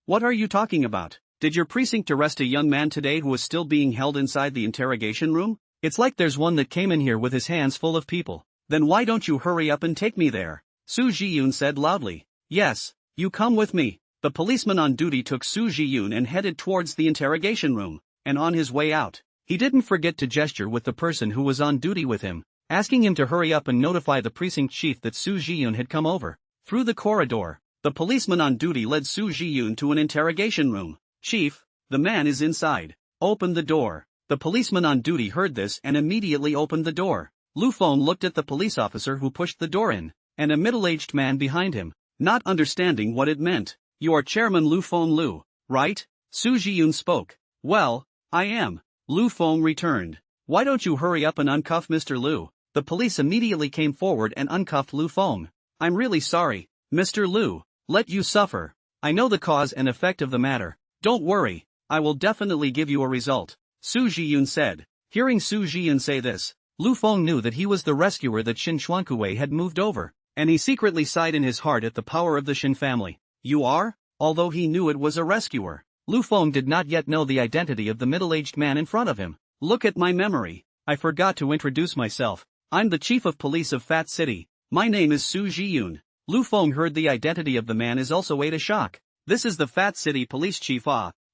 what are you talking about? Did your precinct arrest a young man today who was still being held inside the interrogation room? It's like there's one that came in here with his hands full of people. Then why don't you hurry up and take me there? Su Jiyun said loudly. Yes, you come with me. The policeman on duty took Su Jiyun and headed towards the interrogation room, and on his way out, he didn't forget to gesture with the person who was on duty with him, asking him to hurry up and notify the precinct chief that Su Jiyun had come over. Through the corridor, the policeman on duty led Su Jiyun to an interrogation room. Chief, the man is inside. Open the door. The policeman on duty heard this and immediately opened the door. Lu Feng looked at the police officer who pushed the door in, and a middle-aged man behind him, not understanding what it meant. You are Chairman Lu Feng Lu, right? Su Jiyun spoke. Well, I am. Lu Feng returned. Why don't you hurry up and uncuff Mr. Lu? The police immediately came forward and uncuffed Lu Feng. I'm really sorry, Mr. Lu. Let you suffer. I know the cause and effect of the matter. Don't worry, I will definitely give you a result, Su Jiyun said. Hearing Su Jiyun say this, Lu Feng knew that he was the rescuer that Shin Chuankui had moved over, and he secretly sighed in his heart at the power of the Shin family. You are? Although he knew it was a rescuer, Lu Feng did not yet know the identity of the middle-aged man in front of him. Look at my memory. I forgot to introduce myself. I'm the chief of police of Fat City. My name is Su Jiyun. Lu Feng heard the identity of the man is also ate a shock. This is the Fat City police chief.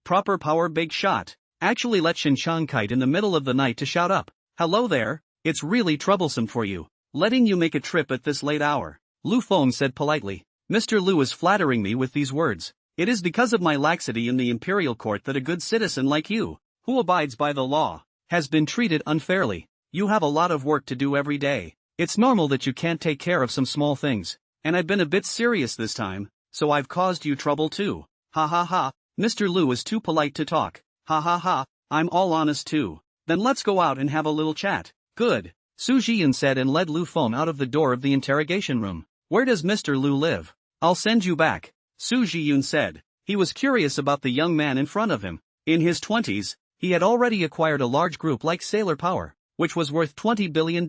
Proper power, big shot. Actually let Shin Chang kite in the middle of the night to shout up. Hello there, it's really troublesome for you, letting you make a trip at this late hour. Lu Feng said politely. Mr. Lu is flattering me with these words. It is because of my laxity in the imperial court that a good citizen like you, who abides by the law, has been treated unfairly. You have a lot of work to do every day. It's normal that you can't take care of some small things, and I've been a bit serious this time, so I've caused you trouble too. Ha ha ha, Mr. Lu is too polite to talk. Ha ha ha, I'm all honest too. Then let's go out and have a little chat. Good, Su Jian said and led Lu Feng out of the door of the interrogation room. Where does Mr. Lu live? I'll send you back, Su Jiyun said. He was curious about the young man in front of him. In his 20s, he had already acquired a large group like Sailor Power, which was worth $20 billion.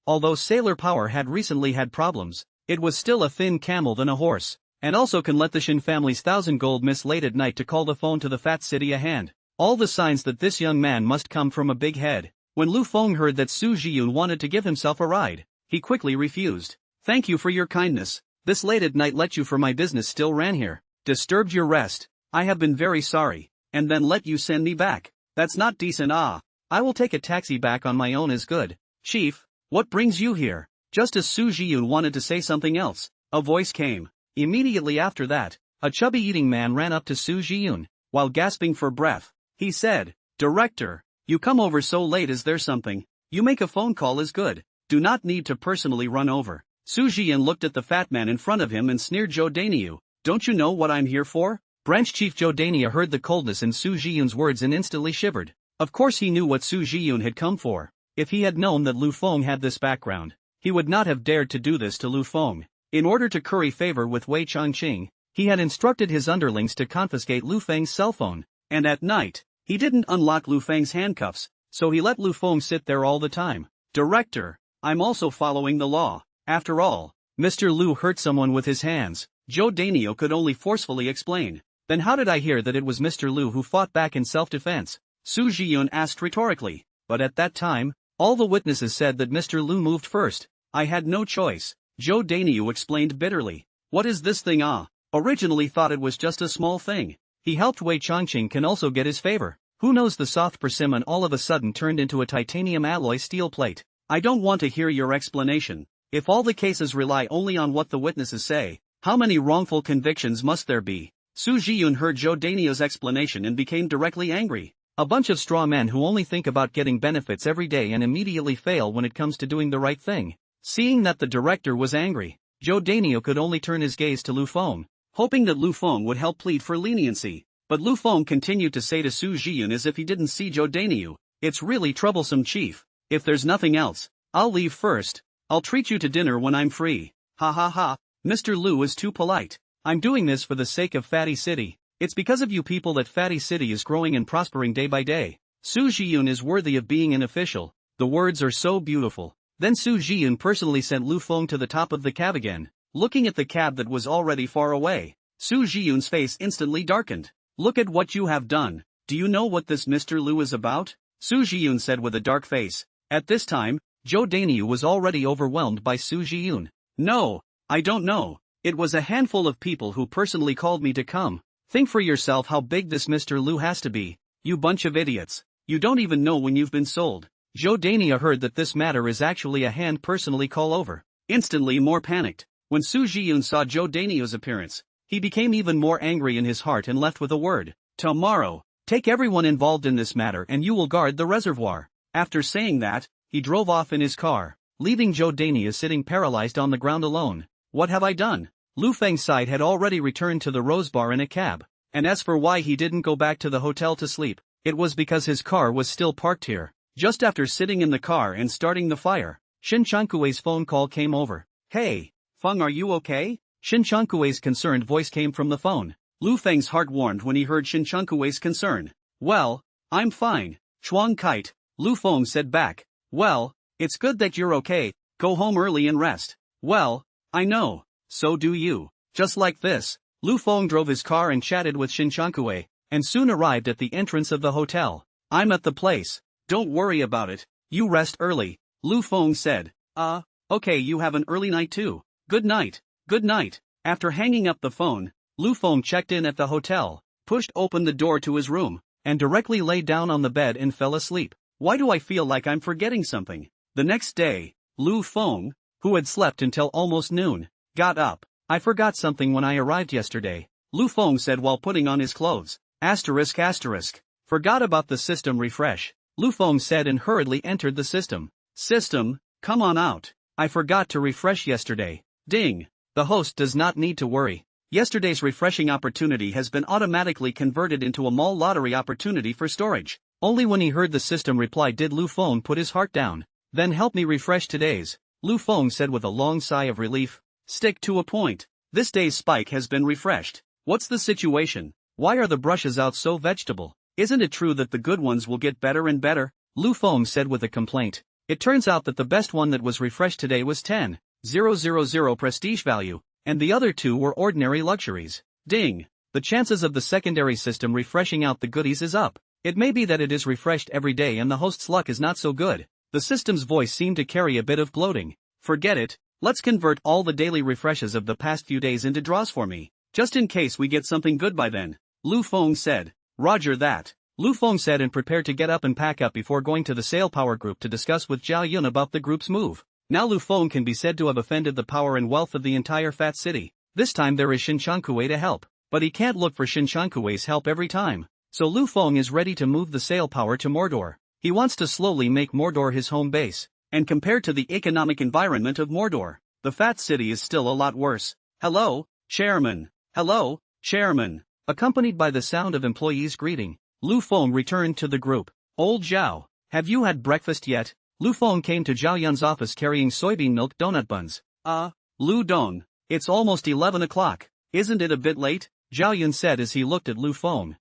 Although Sailor Power had recently had problems, it was still a thin camel than a horse, and also can let the Shin family's 1,000 gold miss late at night to call the phone to the Fat City a hand. All the signs that this young man must come from a big head. When Lu Feng heard that Su Jiyun wanted to give himself a ride, he quickly refused. Thank you for your kindness. This late at night let you for my business still ran here. Disturbed your rest. I have been very sorry, and then let you send me back. That's not decent. I will take a taxi back on my own is good. Chief, what brings you here? Just as Su Jiyun wanted to say something else, a voice came. Immediately after that, a chubby eating man ran up to Su Jiyun. While gasping for breath, he said, Director, you come over so late, is there something? You make a phone call is good. Do not need to personally run over. Su Jiyun looked at the fat man in front of him and sneered, Zhou Dainiu, don't you know what I'm here for? Branch Chief Zhou Dainiu heard the coldness in Su Jiyun's words and instantly shivered. Of course he knew what Su Jiyun had come for. If he had known that Lu Feng had this background, he would not have dared to do this to Lu Feng. In order to curry favor with Wei Changqing, he had instructed his underlings to confiscate Lu Feng's cell phone, and at night, he didn't unlock Lu Feng's handcuffs, so he let Lu Feng sit there all the time. Director, I'm also following the law. After all, Mr. Lu hurt someone with his hands. Zhou Dainiu could only forcefully explain. Then how did I hear that it was Mr. Lu who fought back in self-defense? Su Jiyun asked rhetorically. But at that time, all the witnesses said that Mr. Lu moved first. I had no choice. Zhou Dainiu explained bitterly. What is this thing? Originally thought it was just a small thing. He helped Wei Changqing can also get his favor. Who knows, the soft persimmon all of a sudden turned into a titanium alloy steel plate. I don't want to hear your explanation. If all the cases rely only on what the witnesses say, how many wrongful convictions must there be? Su Jiyun heard Zhou Dainio's explanation and became directly angry. A bunch of straw men who only think about getting benefits every day and immediately fail when it comes to doing the right thing. Seeing that the director was angry, Zhou Dainio could only turn his gaze to Lu Feng, hoping that Lu Feng would help plead for leniency. But Lu Feng continued to say to Su Jiyun as if he didn't see Zhou Dainio, "It's really troublesome, chief. If there's nothing else, I'll leave first. I'll treat you to dinner when I'm free." Ha ha ha, Mr. Lu is too polite. I'm doing this for the sake of Fatty City. It's because of you people that Fatty City is growing and prospering day by day. Su Jiyun is worthy of being an official. The words are so beautiful. Then Su Jiyun personally sent Lu Feng to the top of the cab again. Looking at the cab that was already far away, Su Jiyun's face instantly darkened. "Look at what you have done. Do you know what this Mr. Lu is about?" Su Jiyun said with a dark face. At this time, Zhou Dainio was already overwhelmed by Su Jiyun. "No, I don't know. It was a handful of people who personally called me to come. Think for yourself how big this Mr. Lu has to be. You bunch of idiots. You don't even know when you've been sold." Zhou Dainio heard that this matter is actually a hand personally call over. Instantly more panicked. When Su Jiyun saw Zhou Dainio's appearance, he became even more angry in his heart and left with a word. "Tomorrow, take everyone involved in this matter and you will guard the reservoir." After saying that, he drove off in his car, leaving Zhou Dainio sitting paralyzed on the ground alone. What have I done? Lu Feng's side had already returned to the Rose Bar in a cab, and as for why he didn't go back to the hotel to sleep, it was because his car was still parked here. Just after sitting in the car and starting the fire, Shin Chankuei's phone call came over. "Hey, Feng, are you okay?" Shin Chankuei's concerned voice came from the phone. Lu Feng's heart warmed when he heard Shin Chankuei's concern. "Well, I'm fine, Chuang Kite," Lu Feng said back. "Well, it's good that you're okay. Go home early and rest." "Well, I know. So do you." Just like this, Lu Feng drove his car and chatted with Shin Chankuei, and soon arrived at the entrance of the hotel. "I'm at the place. Don't worry about it. You rest early," Lu Feng said. Okay, you have an early night too. Good night." "Good night." After hanging up the phone, Lu Feng checked in at the hotel, pushed open the door to his room, and directly lay down on the bed and fell asleep. Why do I feel like I'm forgetting something? The next day, Lu Feng, who had slept until almost noon, got up. "I forgot something when I arrived yesterday," Lu Feng said while putting on his clothes. ***. Forgot about the system refresh," Lu Feng said and hurriedly entered the system. "System, come on out. I forgot to refresh yesterday." Ding. The host does not need to worry. Yesterday's refreshing opportunity has been automatically converted into a mall lottery opportunity for storage. Only when he heard the system reply did Lu Feng put his heart down. "Then help me refresh today's," Lu Feng said with a long sigh of relief. "Stick to a point. This day's spike has been refreshed. What's the situation? Why are the brushes out so vegetable? Isn't it true that the good ones will get better and better?" Lu Feng said with a complaint. It turns out that the best one that was refreshed today was 10,000 prestige value, and the other two were ordinary luxuries. Ding. The chances of the secondary system refreshing out the goodies is up. It may be that it is refreshed every day and the host's luck is not so good. The system's voice seemed to carry a bit of gloating. "Forget it. Let's convert all the daily refreshes of the past few days into draws for me, just in case we get something good by then," Lu Feng said. "Roger that," Lu Feng said and prepared to get up and pack up before going to the Sale Power Group to discuss with Zhao Yun about the group's move. Now Lu Feng can be said to have offended the power and wealth of the entire Fat City. This time there is Shin Chankuei to help, but he can't look for Shin Chankuei's help every time. So Lu Feng is ready to move the Sale Power to Mordor. He wants to slowly make Mordor his home base. And compared to the economic environment of Mordor, the Fat City is still a lot worse. "Hello, Chairman. Hello, Chairman." Accompanied by the sound of employees greeting, Lu Feng returned to the group. "Old Zhao, have you had breakfast yet?" Lu Feng came to Zhao Yun's office carrying soybean milk donut buns. Lu Dong, it's almost 11 o'clock. Isn't it a bit late?" Zhao Yun said as he looked at Lu Feng.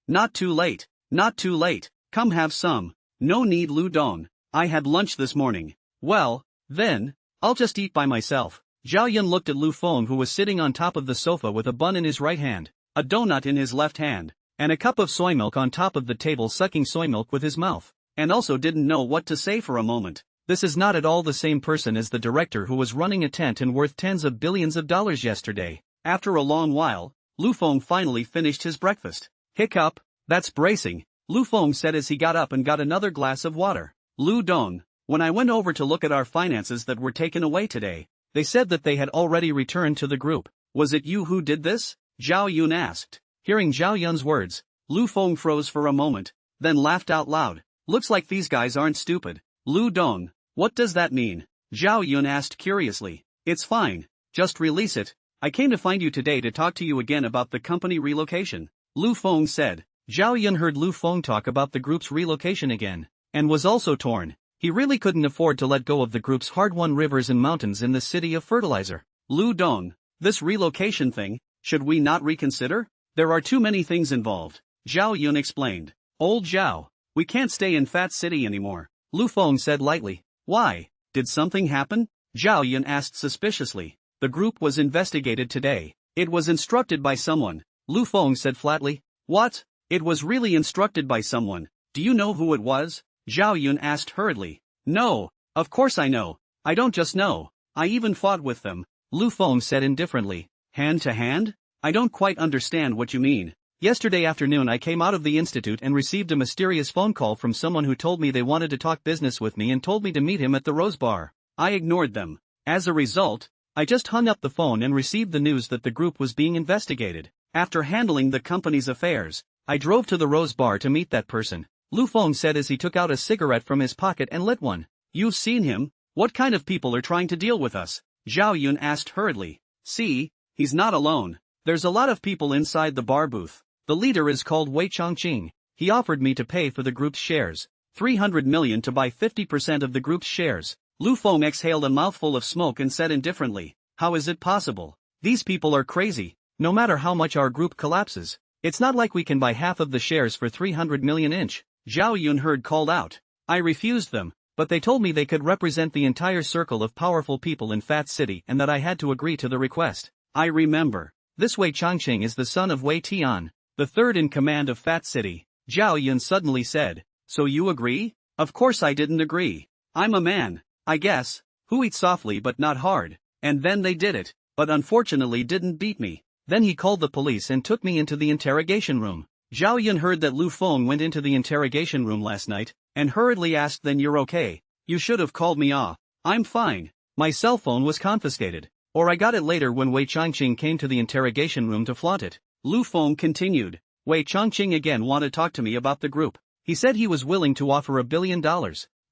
Not too late. Not too late. Come have some." "No need, Lu Dong. I had lunch this morning." "Well, then, I'll just eat by myself." Zhao Yun looked at Lu Feng, who was sitting on top of the sofa with a bun in his right hand, a donut in his left hand, and a cup of soy milk on top of the table, sucking soy milk with his mouth, and also didn't know what to say for a moment. This is not at all the same person as the director who was running a tent and worth tens of billions of dollars yesterday. After a long while, Lu Feng finally finished his breakfast. Hiccup, that's bracing. Lu Feng said as he got up and got another glass of water. Lu Dong, when I went over to look at our finances that were taken away today, they said that they had already returned to the group. Was it you who did this? Zhao Yun asked. Hearing Zhao Yun's words, Lu Feng froze for a moment, then laughed out loud. Looks like these guys aren't stupid. Lu Dong, what does that mean? Zhao Yun asked curiously. It's fine, just release it. I came to find you today to talk to you again about the company relocation, Lu Feng said. Zhao Yun heard Lu Feng talk about the group's relocation again, and was also torn. He really couldn't afford to let go of the group's hard-won rivers and mountains in the city of fertilizer. Lu Dong, this relocation thing, should we not reconsider? There are too many things involved, Zhao Yun explained. Old Zhao, we can't stay in Fat City anymore, Lu Feng said lightly. Why? Did something happen? Zhao Yun asked suspiciously. The group was investigated today. It was instructed by someone, Lu Feng said flatly. What? It was really instructed by someone. Do you know who it was? Zhao Yun asked hurriedly. No, of course I know. I don't just know. I even fought with them, Lu Feng said indifferently. Hand to hand? I don't quite understand what you mean. Yesterday afternoon I came out of the institute and received a mysterious phone call from someone who told me they wanted to talk business with me and told me to meet him at the Rose Bar. I ignored them. As a result, I just hung up the phone and received the news that the group was being investigated. After handling the company's affairs, I drove to the Rose Bar to meet that person, Lu Feng said as he took out a cigarette from his pocket and lit one. You've seen him? What kind of people are trying to deal with us? Zhao Yun asked hurriedly. See, he's not alone. There's a lot of people inside the bar booth. The leader is called Wei Chongqing. He offered me to pay for the group's shares, 300 million to buy 50% of the group's shares. Lu Feng exhaled a mouthful of smoke and said indifferently, how is it possible? These people are crazy. No matter how much our group collapses, it's not like we can buy half of the shares for 300 million inch. Zhao Yun heard called out. I refused them, but they told me they could represent the entire circle of powerful people in Fat City and that I had to agree to the request. I remember. This Wei Chongqing is the son of Wei Tian, the third in command of Fat City, Zhao Yun suddenly said. So you agree? Of course I didn't agree. I'm a man, I guess, who eats softly but not hard. And then they did it, but unfortunately didn't beat me. Then he called the police and took me into the interrogation room. Zhao Yun heard that Lu Feng went into the interrogation room last night, and hurriedly asked, then you're okay? You should have called me off. I'm fine. My cell phone was confiscated. Or I got it later when Wei Chongqing came to the interrogation room to flaunt it. Lu Feng continued. Wei Chongqing again wanted to talk to me about the group. He said he was willing to offer $1 billion.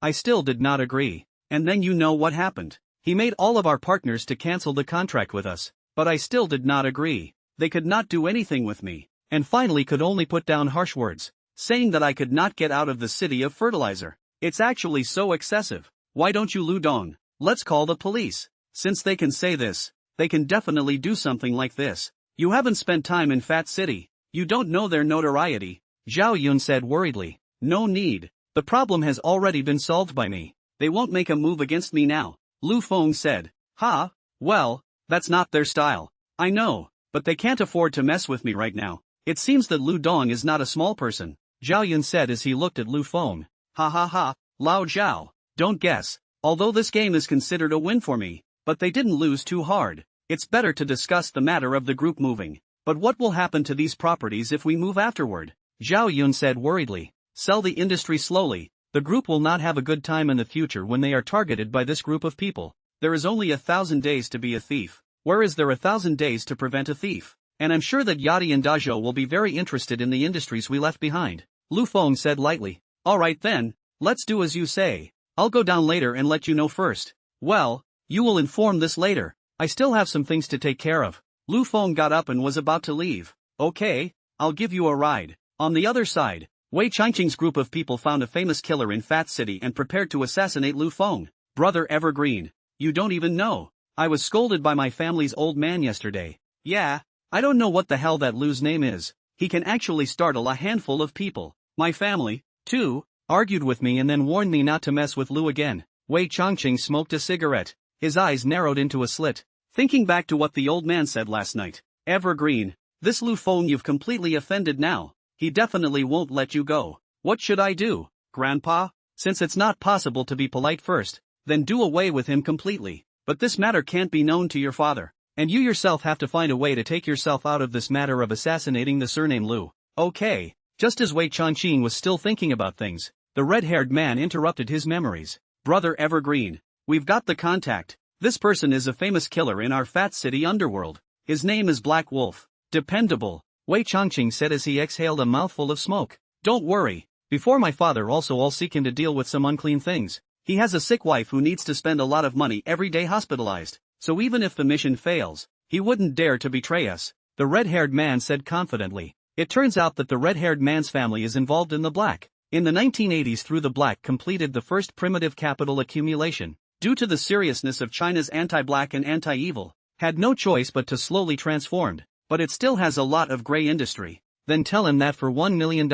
I still did not agree. And then you know what happened. He made all of our partners to cancel the contract with us, but I still did not agree. They could not do anything with me, and finally could only put down harsh words, saying that I could not get out of the city of fertilizer. It's actually so excessive. Why don't you, Lu Dong? Let's call the police. Since they can say this, they can definitely do something like this. You haven't spent time in Fat City. You don't know their notoriety, Zhao Yun said worriedly. No need. The problem has already been solved by me. They won't make a move against me now, Lu Feng said. Ha, well, that's not their style. I know, but they can't afford to mess with me right now. It seems that Lu Dong is not a small person, Zhao Yun said as he looked at Lu Feng. Ha ha ha, Lao Zhao, don't guess. Although this game is considered a win for me, but they didn't lose too hard. It's better to discuss the matter of the group moving. But what will happen to these properties if we move afterward? Zhao Yun said worriedly. Sell the industry slowly. The group will not have a good time in the future when they are targeted by this group of people. There is only 1,000 days to be a thief. Where is there 1,000 days to prevent a thief? And I'm sure that Yadi and Dazhou will be very interested in the industries we left behind, Lu Feng said lightly. Alright then, let's do as you say. I'll go down later and let you know first. Well, you will inform this later. I still have some things to take care of. Lu Feng got up and was about to leave. Okay, I'll give you a ride. On the other side, Wei Chongqing's group of people found a famous killer in Fat City and prepared to assassinate Lu Feng. Brother Evergreen, you don't even know. I was scolded by my family's old man yesterday. Yeah, I don't know what the hell that Lu's name is. He can actually startle a handful of people. My family, too, argued with me and then warned me not to mess with Lu again. Wei Chongqing smoked a cigarette. His eyes narrowed into a slit. Thinking back to what the old man said last night. Evergreen, this Lu Feng you've completely offended now. He definitely won't let you go. What should I do, Grandpa? Since it's not possible to be polite first, then do away with him completely. But this matter can't be known to your father. And you yourself have to find a way to take yourself out of this matter of assassinating the surname Lu. Okay, Just as Wei Changqing was still thinking about things, the red-haired man interrupted his memories. Brother Evergreen, we've got the contact. This person is a famous killer in our Fat City underworld. His name is Black Wolf. Dependable, Wei Changqing said as he exhaled a mouthful of smoke. Don't worry. Before my father also I'll seek him to deal with some unclean things. He has a sick wife who needs to spend a lot of money every day hospitalized, so even if the mission fails, he wouldn't dare to betray us, the red-haired man said confidently. It turns out that the red-haired man's family is involved in the black. In the 1980s through the black completed the first primitive capital accumulation. Due to the seriousness of China's anti-black and anti-evil, had no choice but to slowly transformed, but it still has a lot of gray industry. Then tell him that for $1 million.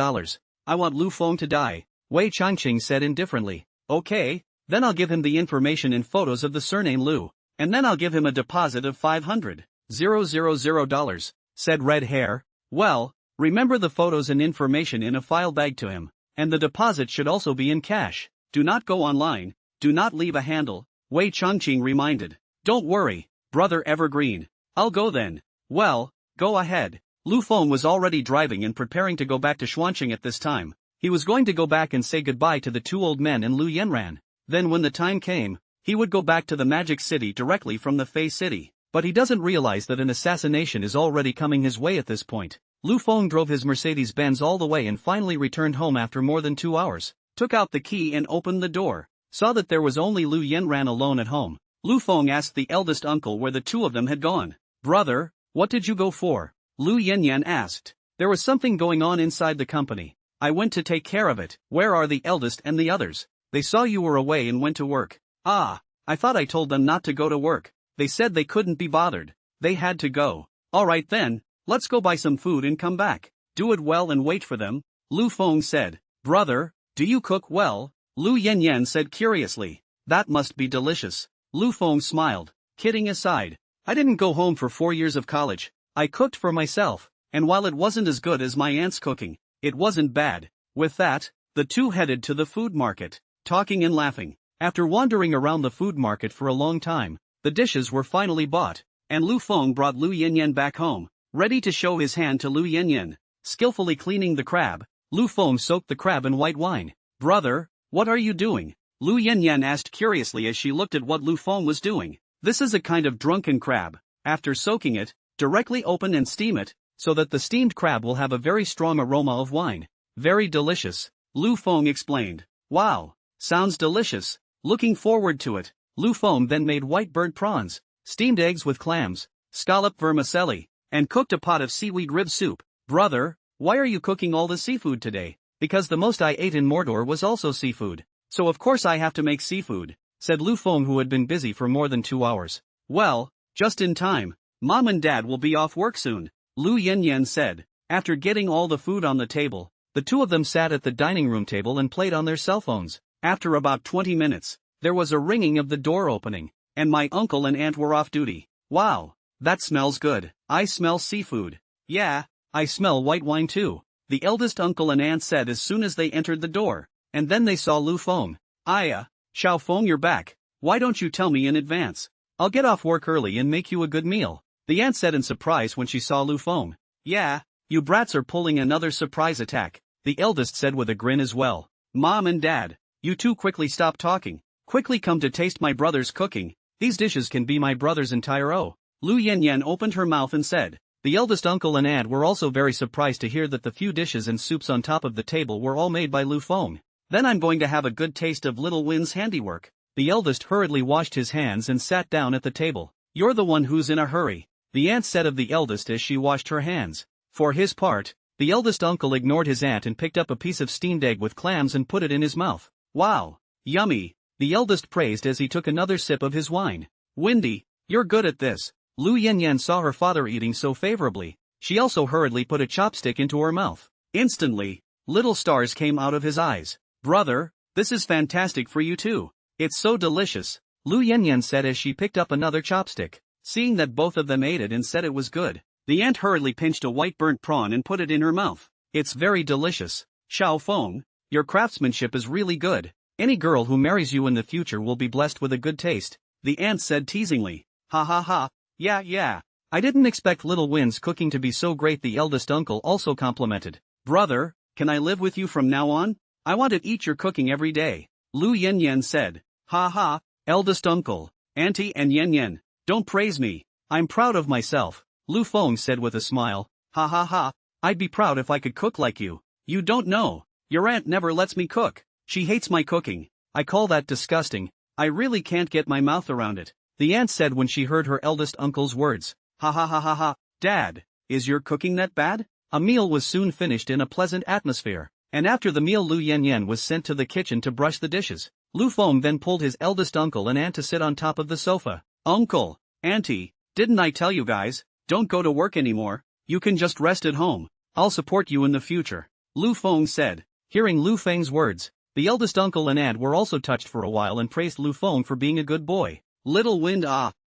I want Lu Feng to die, Wei Changqing said indifferently. Okay, then I'll give him the information and photos of the surname Lu, and then I'll give him a deposit of $500,000, said Red Hair. Well, remember the photos and information in a file bag to him, and the deposit should also be in cash. Do not go online, do not leave a handle, Wei Changqing reminded. Don't worry, Brother Evergreen. I'll go then. Well, go ahead. Lu Feng was already driving and preparing to go back to Xuanqing at this time. He was going to go back and say goodbye to the two old men and Lu Yanran. Then when the time came, he would go back to the Magic City directly from the Fey City. But he doesn't realize that an assassination is already coming his way at this point. Lu Feng drove his Mercedes-Benz all the way and finally returned home after more than 2 hours. Took out the key and opened the door. Saw that there was only Lu Yanran alone at home. Lu Feng asked the eldest uncle where the two of them had gone. Brother, what did you go for? Lu Yanyan asked. There was something going on inside the company. I went to take care of it. Where are the eldest and the others? They saw you were away and went to work. Ah, I thought I told them not to go to work. They said they couldn't be bothered. They had to go. Alright then, let's go buy some food and come back. Do it well and wait for them, Lu Feng said. Brother, do you cook well? Lu Yanyan said curiously. That must be delicious. Lu Feng smiled. Kidding aside, I didn't go home for 4 years of college. I cooked for myself, and while it wasn't as good as my aunt's cooking, it wasn't bad. With that, the two headed to the food market, talking and laughing. After wandering around the food market for a long time, the dishes were finally bought, and Lu Feng brought Lu Yanyan back home, ready to show his hand to Lu Yanyan. Skillfully cleaning the crab, Lu Feng soaked the crab in white wine. Brother, what are you doing? Lu Yanyan asked curiously as she looked at what Lu Feng was doing. This is a kind of drunken crab. After soaking it, directly open and steam it, so that the steamed crab will have a very strong aroma of wine. Very delicious, Lu Feng explained. Wow, sounds delicious. Looking forward to it. Lu Feng then made white bird prawns, steamed eggs with clams, scallop vermicelli, and cooked a pot of seaweed rib soup. Brother, why are you cooking all the seafood today? Because the most I ate in Mordor was also seafood. So of course I have to make seafood, said Lu Feng, who had been busy for more than 2 hours. Well, just in time. Mom and Dad will be off work soon, Lu Yanyan said. After getting all the food on the table, the two of them sat at the dining room table and played on their cell phones. After about 20 minutes, there was a ringing of the door opening, and my uncle and aunt were off duty. Wow, that smells good. I smell seafood. Yeah, I smell white wine too, the eldest uncle and aunt said as soon as they entered the door, and then they saw Lu Feng. Xiao Feng, you're back. Why don't you tell me in advance? I'll get off work early and make you a good meal, the aunt said in surprise when she saw Lu Feng. Yeah, you brats are pulling another surprise attack, the eldest said with a grin as well. Mom and Dad, you two quickly stop talking. Quickly come to taste my brother's cooking. These dishes can be my brother's entire Lu Yanyan opened her mouth and said. The eldest uncle and aunt were also very surprised to hear that the few dishes and soups on top of the table were all made by Lu Feng. Then I'm going to have a good taste of little Win's handiwork. The eldest hurriedly washed his hands and sat down at the table. You're the one who's in a hurry, the aunt said of the eldest as she washed her hands. For his part, the eldest uncle ignored his aunt and picked up a piece of steamed egg with clams and put it in his mouth. Wow, yummy, the eldest praised as he took another sip of his wine. Windy, you're good at this. Lu Yanyan saw her father eating so favorably. She also hurriedly put a chopstick into her mouth. Instantly, little stars came out of his eyes. Brother, this is fantastic for you too. It's so delicious, Lu Yanyan said as she picked up another chopstick. Seeing that both of them ate it and said it was good, the aunt hurriedly pinched a white burnt prawn and put it in her mouth. It's very delicious. Xiao Feng, your craftsmanship is really good. Any girl who marries you in the future will be blessed with a good taste, the aunt said teasingly. Ha ha ha, yeah. I didn't expect little Win's cooking to be so great, the eldest uncle also complimented. Brother, can I live with you from now on? I want to eat your cooking every day. Lu Yanyan said. Ha ha, eldest uncle, auntie and Yanyan, don't praise me. I'm proud of myself, Lu Feng said with a smile. Ha ha ha, I'd be proud if I could cook like you. You don't know. Your aunt never lets me cook. She hates my cooking. I call that disgusting. I really can't get my mouth around it, the aunt said when she heard her eldest uncle's words. Ha ha ha ha ha, Dad, is your cooking that bad? A meal was soon finished in a pleasant atmosphere, and after the meal Lu Yanyan was sent to the kitchen to brush the dishes. Lu Feng then pulled his eldest uncle and aunt to sit on top of the sofa. Uncle, auntie, didn't I tell you guys, don't go to work anymore, you can just rest at home, I'll support you in the future, Lu Feng said. Hearing Lu Feng's words, the eldest uncle and aunt were also touched for a while and praised Lu Feng for being a good boy. Little Wind,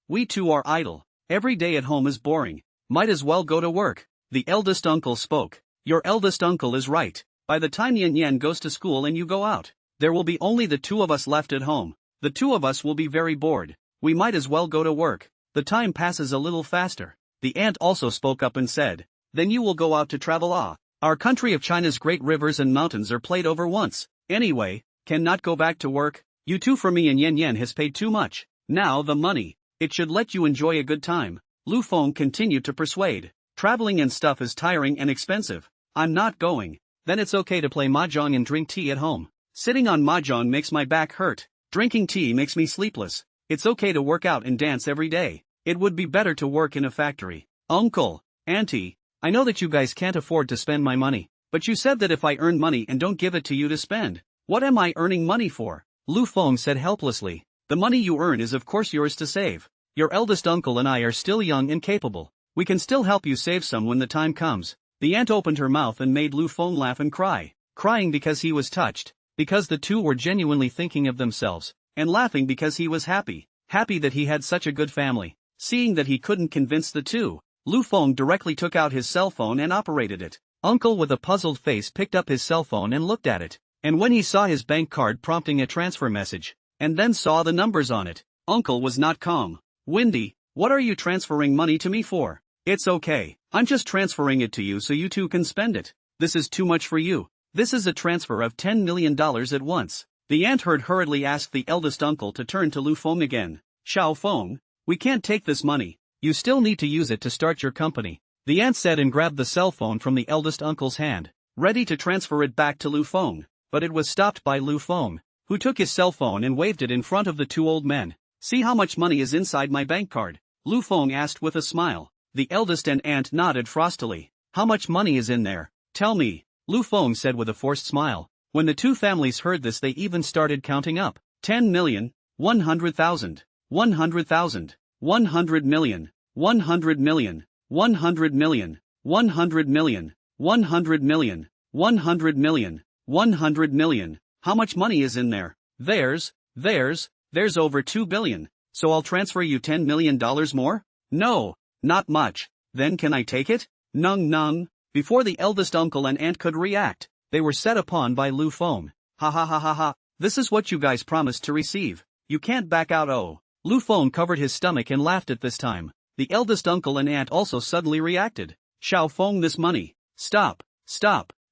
we two are idle, every day at home is boring, might as well go to work, the eldest uncle spoke. Your eldest uncle is right, by the time Yan Yan goes to school and you go out, there will be only the two of us left at home, the two of us will be very bored, we might as well go to work, the time passes a little faster. The aunt also spoke up and said, then you will go out to travel. Our country of China's great rivers and mountains are played over once, anyway, cannot go back to work, you two for me and Yan Yan has paid too much, now the money, it should let you enjoy a good time, Lu Feng continued to persuade, traveling and stuff is tiring and expensive, I'm not going, then it's okay to play mahjong and drink tea at home, sitting on mahjong makes my back hurt, drinking tea makes me sleepless, it's okay to work out and dance every day, it would be better to work in a factory. Uncle, auntie, I know that you guys can't afford to spend my money, but you said that if I earn money and don't give it to you to spend, what am I earning money for? Lu Feng said helplessly, the money you earn is of course yours to save, your eldest uncle and I are still young and capable, we can still help you save some when the time comes. The aunt opened her mouth and made Lu Feng laugh and cry, crying because he was touched, because the two were genuinely thinking of themselves, and laughing because he was happy that he had such a good family. Seeing that he couldn't convince the two, Lu Feng directly took out his cell phone and operated it. Uncle with a puzzled face picked up his cell phone and looked at it, and when he saw his bank card prompting a transfer message, and then saw the numbers on it, Uncle was not calm. Windy, what are you transferring money to me for? It's okay, I'm just transferring it to you so you two can spend it. This is too much for you. This is a transfer of $10 million at once. The aunt hurriedly asked the eldest uncle to turn to Lu Feng again. Xiao Feng, we can't take this money, you still need to use it to start your company, the aunt said and grabbed the cell phone from the eldest uncle's hand, ready to transfer it back to Lu Feng, but it was stopped by Lu Feng, who took his cell phone and waved it in front of the two old men. See how much money is inside my bank card? Lu Feng asked with a smile. The eldest and aunt nodded frostily. How much money is in there? Tell me, Lu Feng said with a forced smile. When the two families heard this they even started counting up. 10 million, 100,000. 100,000, 100 million, 100 million, 100 million, 100 million, 100 million, 100 million, 100 million. How much money is in there? There's over 2 billion. So I'll transfer you $10 million more? No, not much. Then can I take it? Nung. Before the eldest uncle and aunt could react, they were set upon by Lu Feng. Ha ha ha ha ha. This is what you guys promised to receive. You can't back out. Oh. Lu Feng covered his stomach and laughed at this time. The eldest uncle and aunt also suddenly reacted. Xiao Feng, this money. Stop.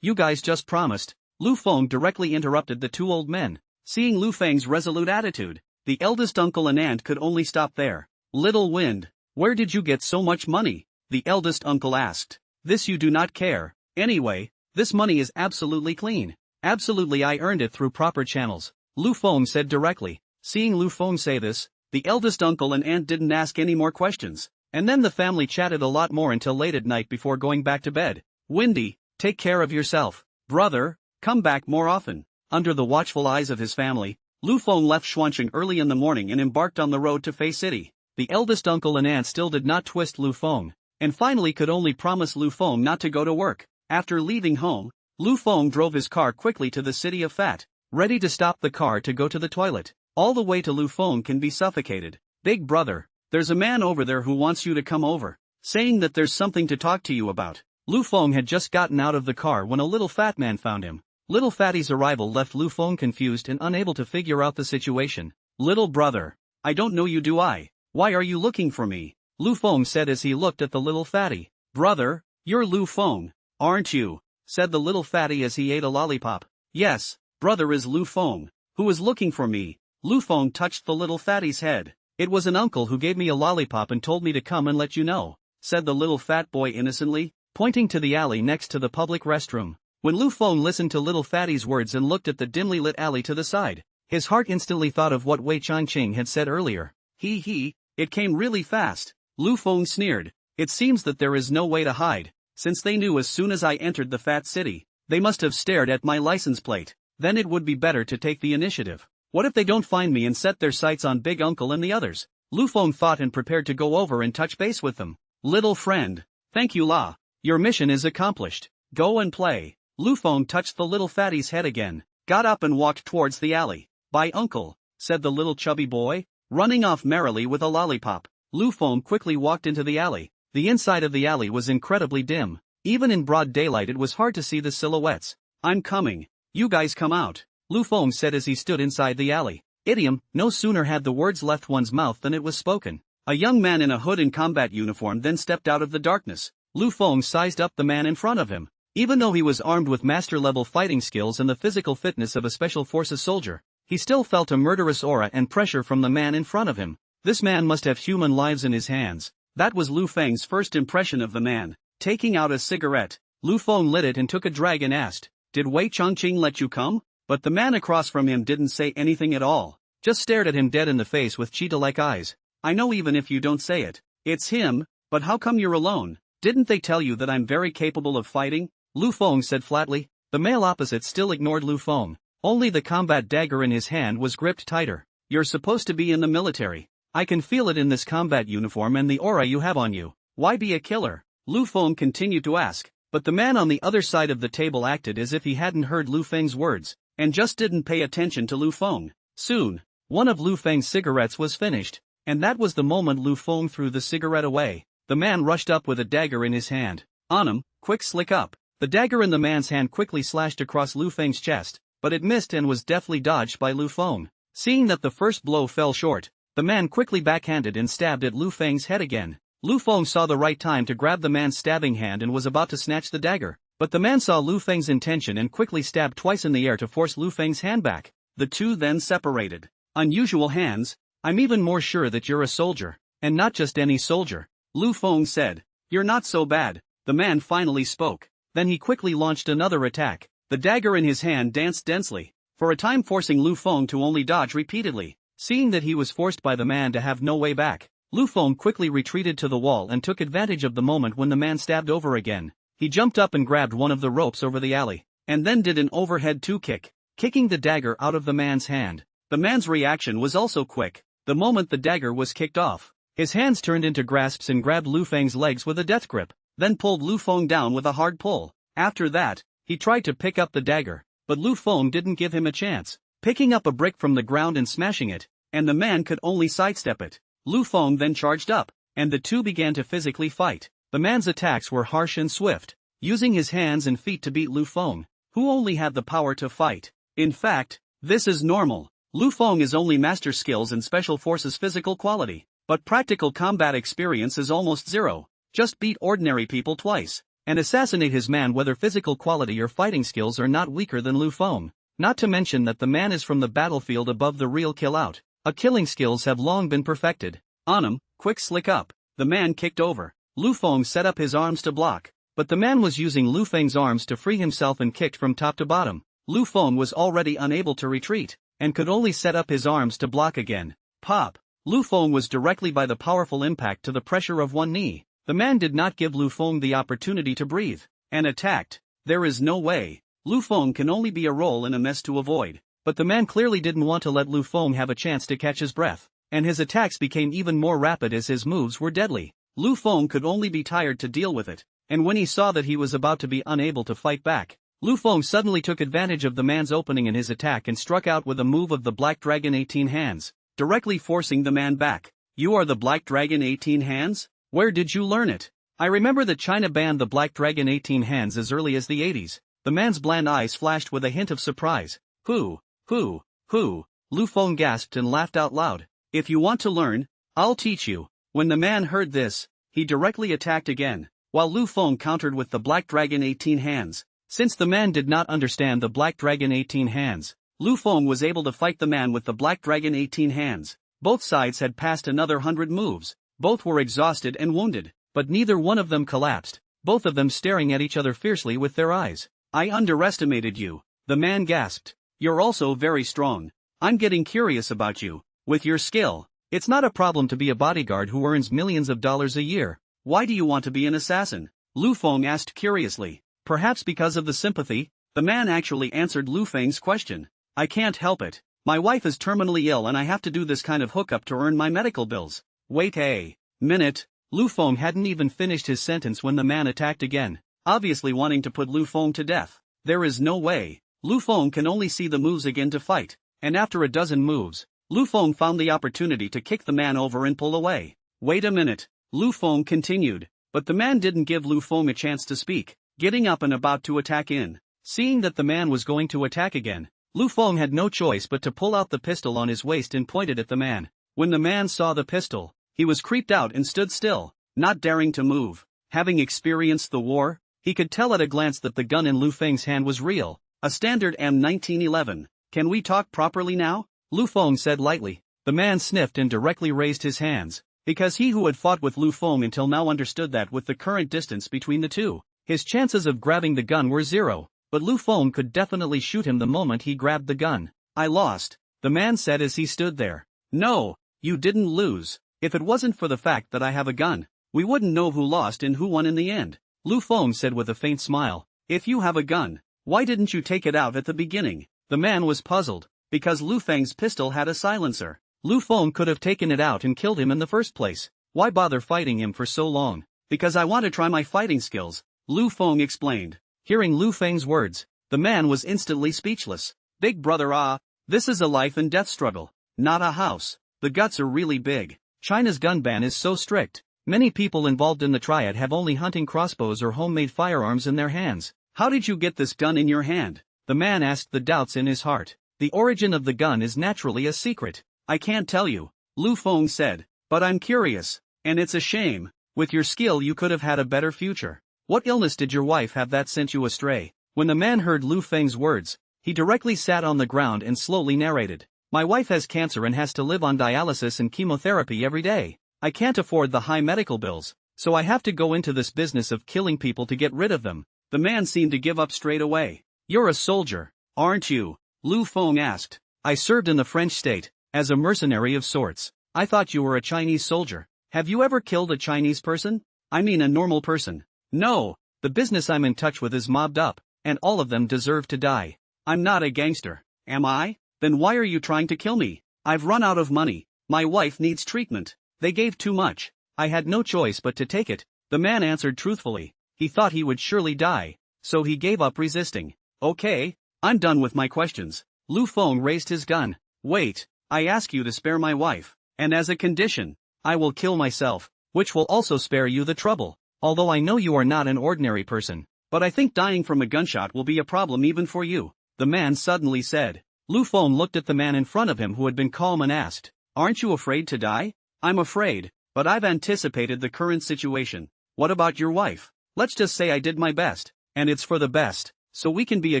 You guys just promised. Lu Feng directly interrupted the two old men. Seeing Lu Feng's resolute attitude, the eldest uncle and aunt could only stop there. Little Wind, where did you get so much money? The eldest uncle asked. This you do not care. Anyway, this money is absolutely clean. Absolutely, I earned it through proper channels, Lu Feng said directly. Seeing Lu Feng say this, the eldest uncle and aunt didn't ask any more questions, and then the family chatted a lot more until late at night before going back to bed. Windy, take care of yourself. Brother, come back more often. Under the watchful eyes of his family, Lu Feng left Xuancheng early in the morning and embarked on the road to Fei City. The eldest uncle and aunt still did not twist Lu Feng, and finally could only promise Lu Feng not to go to work. After leaving home, Lu Feng drove his car quickly to the city of Fat, ready to stop the car to go to the toilet. All the way to Lu Feng can be suffocated. Big brother, there's a man over there who wants you to come over, saying that there's something to talk to you about. Lu Feng had just gotten out of the car when a little fat man found him. Little Fatty's arrival left Lu Feng confused and unable to figure out the situation. Little brother, I don't know you, do I? Why are you looking for me? Lu Feng said as he looked at the little fatty. Brother, you're Lu Feng, aren't you? said the little fatty as he ate a lollipop. Yes, brother is Lu Feng. Who is looking for me? Lu Feng touched the little fatty's head. It was an uncle who gave me a lollipop and told me to come and let you know, said the little fat boy innocently, pointing to the alley next to the public restroom. When Lu Feng listened to little fatty's words and looked at the dimly lit alley to the side, his heart instantly thought of what Wei Changqing had said earlier. It came really fast. Lu Feng sneered. It seems that there is no way to hide, since they knew as soon as I entered the fat city, they must have stared at my license plate. Then it would be better to take the initiative. What if they don't find me and set their sights on Big Uncle and the others? Lu Feng thought and prepared to go over and touch base with them. Little friend. Thank you La. Your mission is accomplished. Go and play. Lu Feng touched the little fatty's head again, got up and walked towards the alley. Bye uncle, said the little chubby boy, running off merrily with a lollipop. Lu Feng quickly walked into the alley. The inside of the alley was incredibly dim. Even in broad daylight it was hard to see the silhouettes. I'm coming. You guys come out, Lu Feng said as he stood inside the alley. Idiom. No sooner had the words left one's mouth than it was spoken. A young man in a hood and combat uniform then stepped out of the darkness. Lu Feng sized up the man in front of him. Even though he was armed with master-level fighting skills and the physical fitness of a special forces soldier, he still felt a murderous aura and pressure from the man in front of him. This man must have human lives in his hands. That was Lu Feng's first impression of the man. Taking out a cigarette, Lu Feng lit it and took a drag and asked, "Did Wei Changqing let you come?" But the man across from him didn't say anything at all, just stared at him dead in the face with cheetah-like eyes. I know even if you don't say it. It's him, but how come you're alone? Didn't they tell you that I'm very capable of fighting? Lu Feng said flatly. The male opposite still ignored Lu Feng. Only the combat dagger in his hand was gripped tighter. You're supposed to be in the military. I can feel it in this combat uniform and the aura you have on you. Why be a killer? Lu Feng continued to ask, but the man on the other side of the table acted as if he hadn't heard Lu Feng's words, and just didn't pay attention to Lu Feng. Soon, one of Lu Feng's cigarettes was finished, and that was the moment Lu Feng threw the cigarette away. The man rushed up with a dagger in his hand. On him, quick slick up. The dagger in the man's hand quickly slashed across Lu Feng's chest, but it missed and was deftly dodged by Lu Feng. Seeing that the first blow fell short, the man quickly backhanded and stabbed at Lu Feng's head again. Lu Feng saw the right time to grab the man's stabbing hand and was about to snatch the dagger, but the man saw Lu Feng's intention and quickly stabbed twice in the air to force Lu Feng's hand back. The two then separated. Unusual hands. I'm even more sure that you're a soldier, and not just any soldier, Lu Feng said. You're not so bad. The man finally spoke. Then he quickly launched another attack. The dagger in his hand danced densely, for a time forcing Lu Feng to only dodge repeatedly. Seeing that he was forced by the man to have no way back, Lu Feng quickly retreated to the wall and took advantage of the moment when the man stabbed over again. He jumped up and grabbed one of the ropes over the alley, and then did an overhead two-kick, kicking the dagger out of the man's hand. The man's reaction was also quick. The moment the dagger was kicked off, his hands turned into grasps and grabbed Lu Feng's legs with a death grip, then pulled Lu Feng down with a hard pull. After that, he tried to pick up the dagger, but Lu Feng didn't give him a chance, picking up a brick from the ground and smashing it, and the man could only sidestep it. Lu Feng then charged up, and the two began to physically fight. The man's attacks were harsh and swift, using his hands and feet to beat Lu Feng, who only had the power to fight. In fact, this is normal. Lu Feng is only master skills and special forces physical quality, but practical combat experience is almost zero. Just beat ordinary people twice, and assassinate his man whether physical quality or fighting skills are not weaker than Lu Feng. Not to mention that the man is from the battlefield above the real kill out. Killing skills have long been perfected. On him, quick slick up. The man kicked over. Lu Feng set up his arms to block, but the man was using Lu Feng's arms to free himself and kicked from top to bottom. Lu Feng was already unable to retreat, and could only set up his arms to block again. Pop! Lu Feng was directly by the powerful impact to the pressure of one knee. The man did not give Lu Feng the opportunity to breathe, and attacked. There is no way. Lu Feng can only be a roll in a mess to avoid. But the man clearly didn't want to let Lu Feng have a chance to catch his breath, and his attacks became even more rapid as his moves were deadly. Lu Feng could only be tired to deal with it, and when he saw that he was about to be unable to fight back, Lu Feng suddenly took advantage of the man's opening in his attack and struck out with a move of the Black Dragon 18 hands, directly forcing the man back. You are the Black Dragon 18 hands? Where did you learn it? I remember that China banned the Black Dragon 18 hands as early as the 80s. The man's bland eyes flashed with a hint of surprise. Who? Lu Feng gasped and laughed out loud. If you want to learn, I'll teach you. When the man heard this, he directly attacked again. While Lu Feng countered with the Black Dragon 18 hands, Since the man did not understand the Black Dragon 18 hands, Lu Feng was able to fight the man with the Black Dragon 18 hands. Both sides had passed another 100 moves, both were exhausted and wounded, but neither one of them collapsed, both of them staring at each other fiercely with their eyes. I underestimated you, the man gasped. You're also very strong. I'm getting curious about you. With your skill, it's not a problem to be a bodyguard who earns millions of dollars a year. Why do you want to be an assassin? Lu Feng asked curiously. Perhaps because of the sympathy? The man actually answered Lu Feng's question. I can't help it. My wife is terminally ill and I have to do this kind of hookup to earn my medical bills. Wait a minute. Lu Feng hadn't even finished his sentence when the man attacked again, obviously wanting to put Lu Feng to death. There is no way. Lu Feng can only see the moves again to fight, and after a dozen moves, Lu Feng found the opportunity to kick the man over and pull away. Wait a minute. Lu Feng continued, but the man didn't give Lu Feng a chance to speak, getting up and about to attack in. Seeing that the man was going to attack again, Lu Feng had no choice but to pull out the pistol on his waist and point it at the man. When the man saw the pistol, he was creeped out and stood still, not daring to move. Having experienced the war, he could tell at a glance that the gun in Lu Feng's hand was real, a standard M1911. Can we talk properly now? Lu Feng said lightly. The man sniffed and directly raised his hands, because he who had fought with Lu Feng until now understood that with the current distance between the two, his chances of grabbing the gun were zero, but Lu Feng could definitely shoot him the moment he grabbed the gun. I lost, the man said as he stood there. No, you didn't lose. If it wasn't for the fact that I have a gun, we wouldn't know who lost and who won in the end. Lu Feng said with a faint smile. If you have a gun, why didn't you take it out at the beginning? The man was puzzled, because Lu Feng's pistol had a silencer. Lu Feng could have taken it out and killed him in the first place. Why bother fighting him for so long? Because I want to try my fighting skills, Lu Feng explained. Hearing Lu Feng's words, the man was instantly speechless. Big brother, this is a life and death struggle, not a house. The guts are really big. China's gun ban is so strict. Many people involved in the triad have only hunting crossbows or homemade firearms in their hands. How did you get this gun in your hand? The man asked, the doubts in his heart. The origin of the gun is naturally a secret. I can't tell you, Lu Feng said, but I'm curious, and it's a shame. With your skill you could have had a better future. What illness did your wife have that sent you astray? When the man heard Lu Feng's words, he directly sat on the ground and slowly narrated. My wife has cancer and has to live on dialysis and chemotherapy every day. I can't afford the high medical bills, so I have to go into this business of killing people to get rid of them. The man seemed to give up straight away. You're a soldier, aren't you? Lu Feng asked. I served in the French state, as a mercenary of sorts. I thought you were a Chinese soldier. Have you ever killed a Chinese person? I mean a normal person. No, the business I'm in touch with is mobbed up, and all of them deserve to die. I'm not a gangster, am I? Then why are you trying to kill me? I've run out of money. My wife needs treatment. They gave too much. I had no choice but to take it. The man answered truthfully. He thought he would surely die, so he gave up resisting. Okay, I'm done with my questions. Lu Feng raised his gun. Wait, I ask you to spare my wife, and as a condition, I will kill myself, which will also spare you the trouble. Although I know you are not an ordinary person, but I think dying from a gunshot will be a problem even for you, the man suddenly said. Lu Feng looked at the man in front of him who had been calm and asked, aren't you afraid to die? I'm afraid, but I've anticipated the current situation. What about your wife? Let's just say I did my best, and it's for the best, so we can be a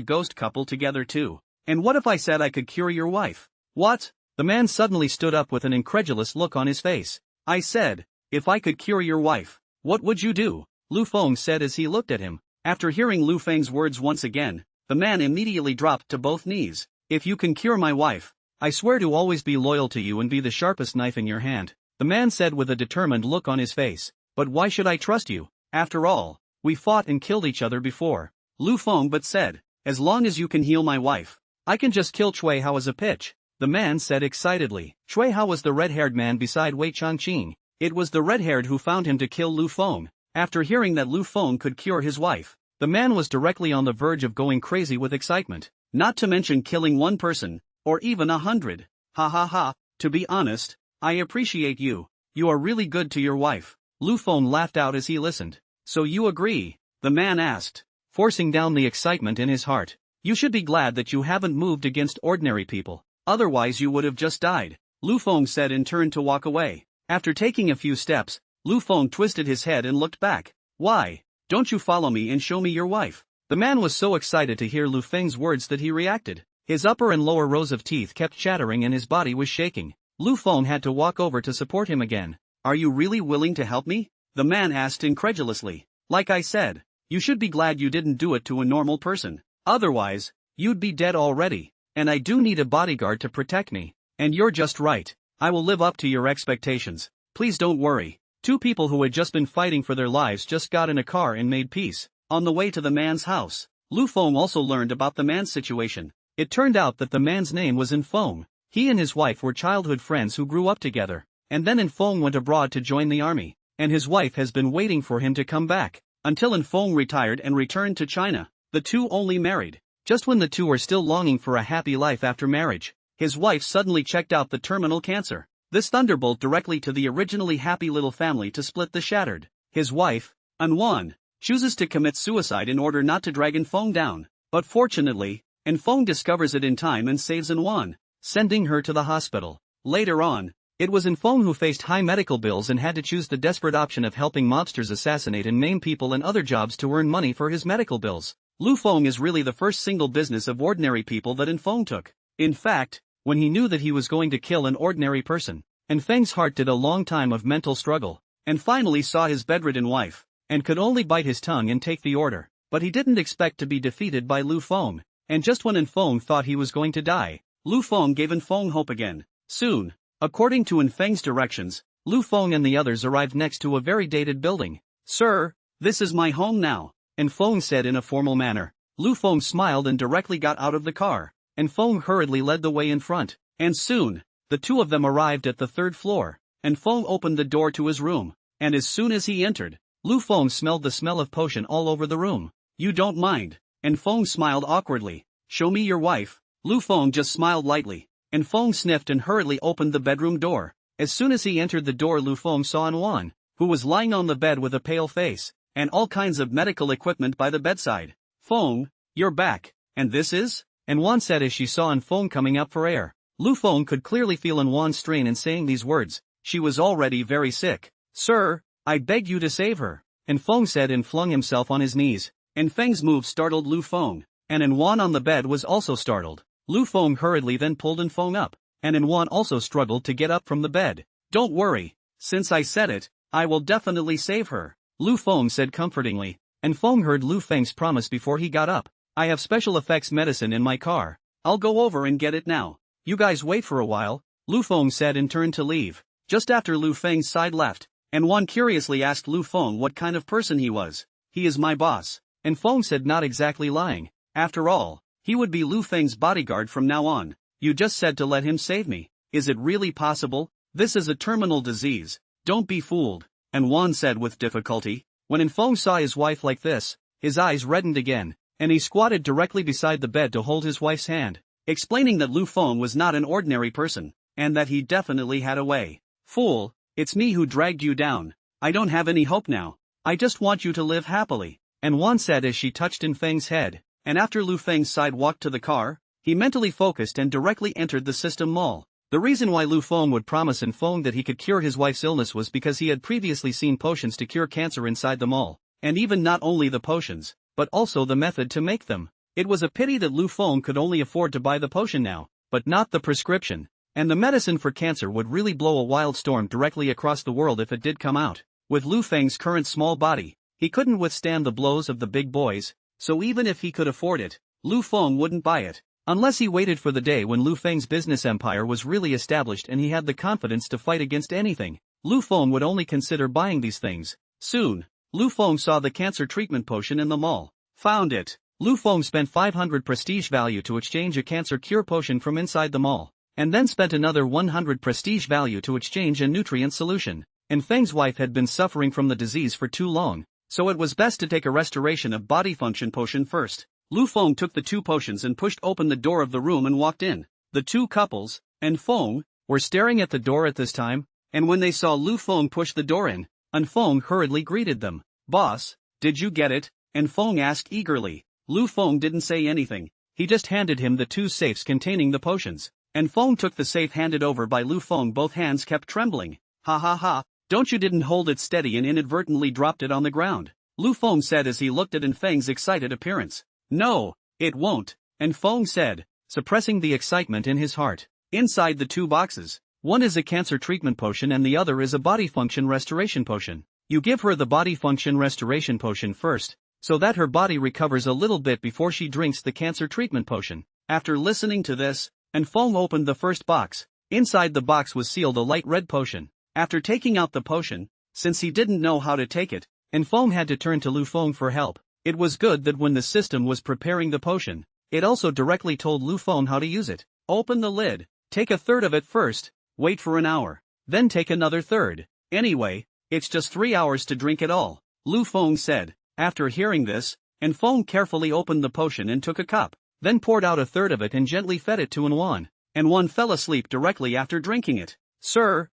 ghost couple together too. And what if I said I could cure your wife? What? The man suddenly stood up with an incredulous look on his face. I said, if I could cure your wife, what would you do? Lu Feng said as he looked at him. After hearing Lu Feng's words once again, the man immediately dropped to both knees. If you can cure my wife, I swear to always be loyal to you and be the sharpest knife in your hand, the man said with a determined look on his face. But why should I trust you? After all, we fought and killed each other before. Lu Feng but said, as long as you can heal my wife, I can just kill Cui Hao as a pitch, the man said excitedly. Cui Hao was the red-haired man beside Wei Changqing. It was the red-haired who found him to kill Lu Feng. After hearing that Lu Feng could cure his wife, the man was directly on the verge of going crazy with excitement. Not to mention killing one person, or even 100. Ha ha ha, to be honest, I appreciate you. You are really good to your wife. Lu Feng laughed out as he listened. So you agree? The man asked, forcing down the excitement in his heart. You should be glad that you haven't moved against ordinary people, otherwise you would have just died. Lu Feng said and turned to walk away. After taking a few steps, Lu Feng twisted his head and looked back. Why? Don't you follow me and show me your wife? The man was so excited to hear Lu Feng's words that he reacted. His upper and lower rows of teeth kept chattering and his body was shaking. Lu Feng had to walk over to support him again. "Are you really willing to help me?" the man asked incredulously. "Like I said, you should be glad you didn't do it to a normal person. Otherwise, you'd be dead already. And I do need a bodyguard to protect me. And you're just right. I will live up to your expectations. Please don't worry." Two people who had just been fighting for their lives just got in a car and made peace. On the way to the man's house, Lu Feng also learned about the man's situation. It turned out that the man's name was In Feng. He and his wife were childhood friends who grew up together. And then In Feng went abroad to join the army. And his wife has been waiting for him to come back. Until In Feng retired and returned to China. The two only married. Just when the two were still longing for a happy life after marriage, his wife suddenly checked out the terminal cancer. This thunderbolt directly to the originally happy little family to split the shattered. His wife, Anwan, chooses to commit suicide in order not to drag In Feng down. But fortunately, In Feng discovers it in time and saves Anwan, sending her to the hospital. Later on, it was In Feng who faced high medical bills and had to choose the desperate option of helping mobsters assassinate and maim people and other jobs to earn money for his medical bills. Lu Feng is really the first single business of ordinary people that In Feng took. In fact, when he knew that he was going to kill an ordinary person, In Feng's heart did a long time of mental struggle, and finally saw his bedridden wife, and could only bite his tongue and take the order. But he didn't expect to be defeated by Lu Feng, and just when In Feng thought he was going to die, Lu Feng gave In Feng hope again. Soon, according to In Feng's directions, Lu Feng and the others arrived next to a very dated building. "Sir, this is my home now," In Feng said in a formal manner. Lu Feng smiled and directly got out of the car. In Feng hurriedly led the way in front, and soon, the two of them arrived at the third floor. In Feng opened the door to his room, and as soon as he entered, Lu Feng smelled the smell of potion all over the room. "You don't mind?" In Feng smiled awkwardly. "Show me your wife." Lu Feng just smiled lightly. In Feng sniffed and hurriedly opened the bedroom door. As soon as he entered the door, Lu Feng saw Anwan, who was lying on the bed with a pale face, and all kinds of medical equipment by the bedside. "Feng, you're back, and this is?" Anwan said as she saw In Feng coming up for air. Lu Feng could clearly feel Anwan's strain in saying these words. She was already very sick. "Sir, I beg you to save her," In Feng said and flung himself on his knees. In Feng's move startled Lu Feng, and Anwan on the bed was also startled. Lu Feng hurriedly then pulled In Feng up, and Anwan also struggled to get up from the bed. "Don't worry, since I said it, I will definitely save her," Lu Feng said comfortingly. In Feng heard Lu Feng's promise before he got up. "I have special effects medicine in my car. I'll go over and get it now. You guys wait for a while," Lu Feng said and turned to leave. Just after Lu Feng's side left, Anwan curiously asked Lu Feng what kind of person he was. "He is my boss," In Feng said, not exactly lying. After all, he would be Lu Feng's bodyguard from now on. "You just said to let him save me. Is it really possible? This is a terminal disease. Don't be fooled," Anwan said with difficulty. When In Feng saw his wife like this, his eyes reddened again, and he squatted directly beside the bed to hold his wife's hand, explaining that Lu Feng was not an ordinary person, and that he definitely had a way. "Fool, it's me who dragged you down. I don't have any hope now. I just want you to live happily," Anwan said as she touched In Feng's head, and after Lu Feng's side walked to the car, he mentally focused and directly entered the System Mall. The reason why Lu Feng would promise In Feng that he could cure his wife's illness was because he had previously seen potions to cure cancer inside the mall, and even not only the potions, but also the method to make them. It was a pity that Lu Feng could only afford to buy the potion now, but not the prescription, and the medicine for cancer would really blow a wild storm directly across the world if it did come out. With Lu Feng's current small body, he couldn't withstand the blows of the big boys, so even if he could afford it, Lu Feng wouldn't buy it, unless he waited for the day when Lu Feng's business empire was really established and he had the confidence to fight against anything. Lu Feng would only consider buying these things. Soon, Lu Feng saw the cancer treatment potion in the mall. Found it. Lu Feng spent 500 prestige value to exchange a cancer cure potion from inside the mall, and then spent another 100 prestige value to exchange a nutrient solution. And Feng's wife had been suffering from the disease for too long, so it was best to take a restoration of body function potion first. Lu Feng took the two potions and pushed open the door of the room and walked in. The two couples, and Feng, were staring at the door at this time, and when they saw Lu Feng push the door in, and Feng hurriedly greeted them. "Boss, did you get it?" and Feng asked eagerly. Lu Feng didn't say anything. He just handed him the two safes containing the potions, and Feng took the safe handed over by Lu Feng. Both hands kept trembling. "Ha ha ha, don't you didn't hold it steady and inadvertently dropped it on the ground." Lu Feng said as he looked at Feng's excited appearance. No, it won't, Feng said, suppressing the excitement in his heart. Inside the two boxes, one is a cancer treatment potion and the other is a body function restoration potion. You give her the body function restoration potion first, so that her body recovers a little bit before she drinks the cancer treatment potion. After listening to this, Feng opened the first box. Inside the box was sealed a light red potion. After taking out the potion, since he didn't know how to take it, Feng had to turn to Lu Feng for help. It was good that when the system was preparing the potion, it also directly told Lu Feng how to use it. Open the lid, take a third of it first, wait for an hour, then take another third. Anyway, it's just 3 hours to drink it all, Lu Feng said. After hearing this, Feng carefully opened the potion and took a cup, then poured out a third of it and gently fed it to Wan. Wan fell asleep directly after drinking it. Sir,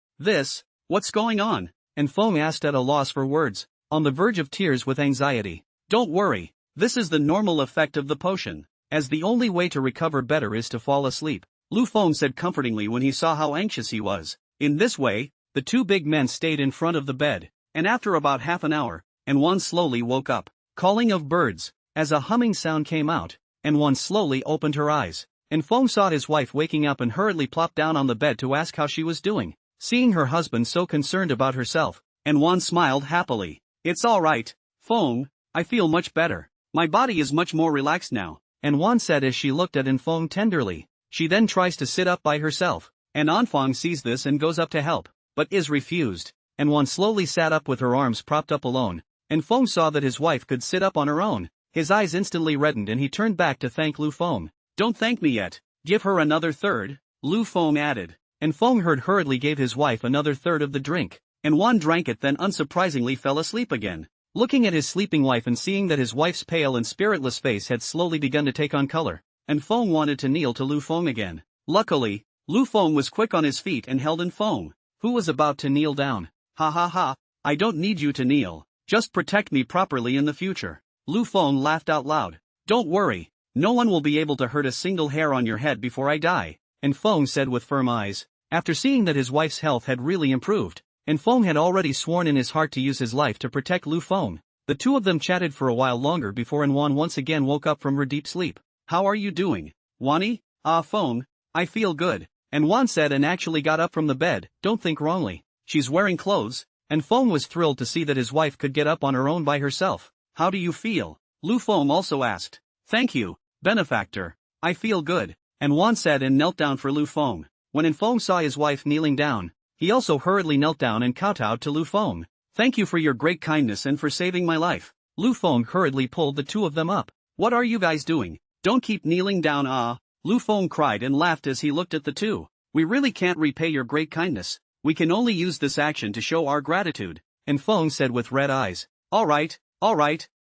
what's going on? Feng asked at a loss for words, on the verge of tears with anxiety. Don't worry, this is the normal effect of the potion, as the only way to recover better is to fall asleep, Lu Feng said comfortingly when he saw how anxious he was. In this way, the two big men stayed in front of the bed, and after about half an hour, Wan slowly woke up. Calling of birds, as a humming sound came out, Wan slowly opened her eyes. Feng saw his wife waking up and hurriedly plopped down on the bed to ask how she was doing. Seeing her husband so concerned about herself, Wan smiled happily. It's alright, Feng, I feel much better. My body is much more relaxed now, Wan said as she looked at Feng tenderly. She then tries to sit up by herself, Feng sees this and goes up to help, but is refused. Wan slowly sat up with her arms propped up alone. Feng saw that his wife could sit up on her own. His eyes instantly reddened and he turned back to thank Lu Feng. Don't thank me yet, give her another third, Lu Feng added. Feng hurriedly gave his wife another third of the drink. Wan drank it, then unsurprisingly fell asleep again. Looking at his sleeping wife and seeing that his wife's pale and spiritless face had slowly begun to take on color, Feng wanted to kneel to Lu Feng again. Luckily, Lu Feng was quick on his feet and held Feng, who was about to kneel down. Ha ha ha, I don't need you to kneel, just protect me properly in the future. Lu Feng laughed out loud. Don't worry, no one will be able to hurt a single hair on your head before I die, Feng said with firm eyes. After seeing that his wife's health had really improved, Feng had already sworn in his heart to use his life to protect Lu Feng. The two of them chatted for a while longer before Wan once again woke up from her deep sleep. How are you doing, Wani? Feng, I feel good, Wan said and actually got up from the bed. Don't think wrongly, she's wearing clothes, Feng was thrilled to see that his wife could get up on her own by herself. How do you feel? Lu Feng also asked. Thank you, benefactor, I feel good, Wan said and knelt down for Lu Feng. When Feng saw his wife kneeling down, he also hurriedly knelt down and kowtowed to Lu Feng. Thank you for your great kindness and for saving my life. Lu Feng hurriedly pulled the two of them up. What are you guys doing? Don't keep kneeling down, Lu Feng cried and laughed as he looked at the two. We really can't repay your great kindness. We can only use this action to show our gratitude, Feng said with red eyes. Alright,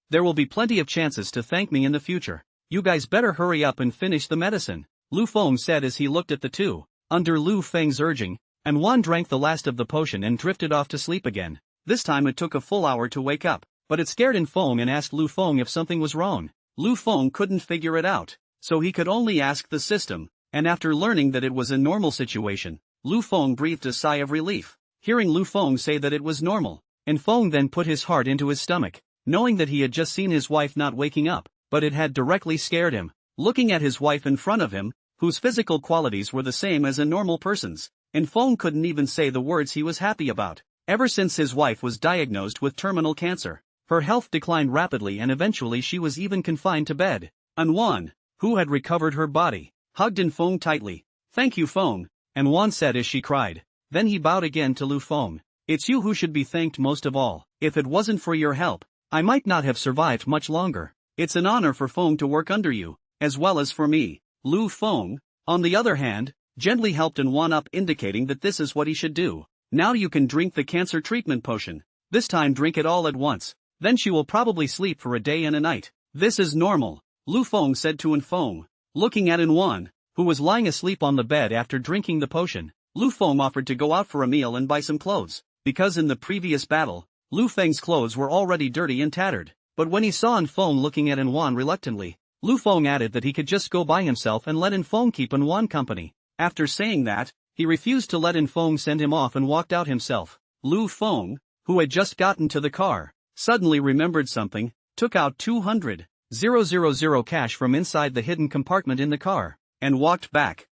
there will be plenty of chances to thank me in the future. You guys better hurry up and finish the medicine, Lu Feng said as he looked at the two. Under Lu Feng's urging, Wan drank the last of the potion and drifted off to sleep again. This time it took a full hour to wake up, but it scared Feng and asked Lu Feng if something was wrong. Lu Feng couldn't figure it out, so he could only ask the system, and after learning that it was a normal situation, Lu Feng breathed a sigh of relief. Hearing Lu Feng say that it was normal, Feng then put his heart into his stomach, knowing that he had just seen his wife not waking up, but it had directly scared him. Looking at his wife in front of him, whose physical qualities were the same as a normal person's, Feng couldn't even say the words he was happy about. Ever since his wife was diagnosed with terminal cancer, her health declined rapidly and eventually she was even confined to bed. Wan, who had recovered her body, hugged Feng tightly. Thank you, Feng, Wan said as she cried. Then he bowed again to Lu Feng. It's you who should be thanked most of all. If it wasn't for your help, I might not have survived much longer. It's an honor for Feng to work under you, as well as for me. Lu Feng, on the other hand, gently helped Wan up, indicating that this is what he should do. Now you can drink the cancer treatment potion. This time drink it all at once. Then she will probably sleep for a day and a night. This is normal, Lu Feng said to Feng. Looking at Wan, who was lying asleep on the bed after drinking the potion, Lu Feng offered to go out for a meal and buy some clothes, because in the previous battle, Lu Feng's clothes were already dirty and tattered. But when he saw Feng looking at Wan reluctantly, Lu Feng added that he could just go by himself and let Feng keep Wan company. After saying that, he refused to let Feng send him off and walked out himself. Lu Feng, who had just gotten to the car, suddenly remembered something, took out 200,000 cash from inside the hidden compartment in the car, and walked back.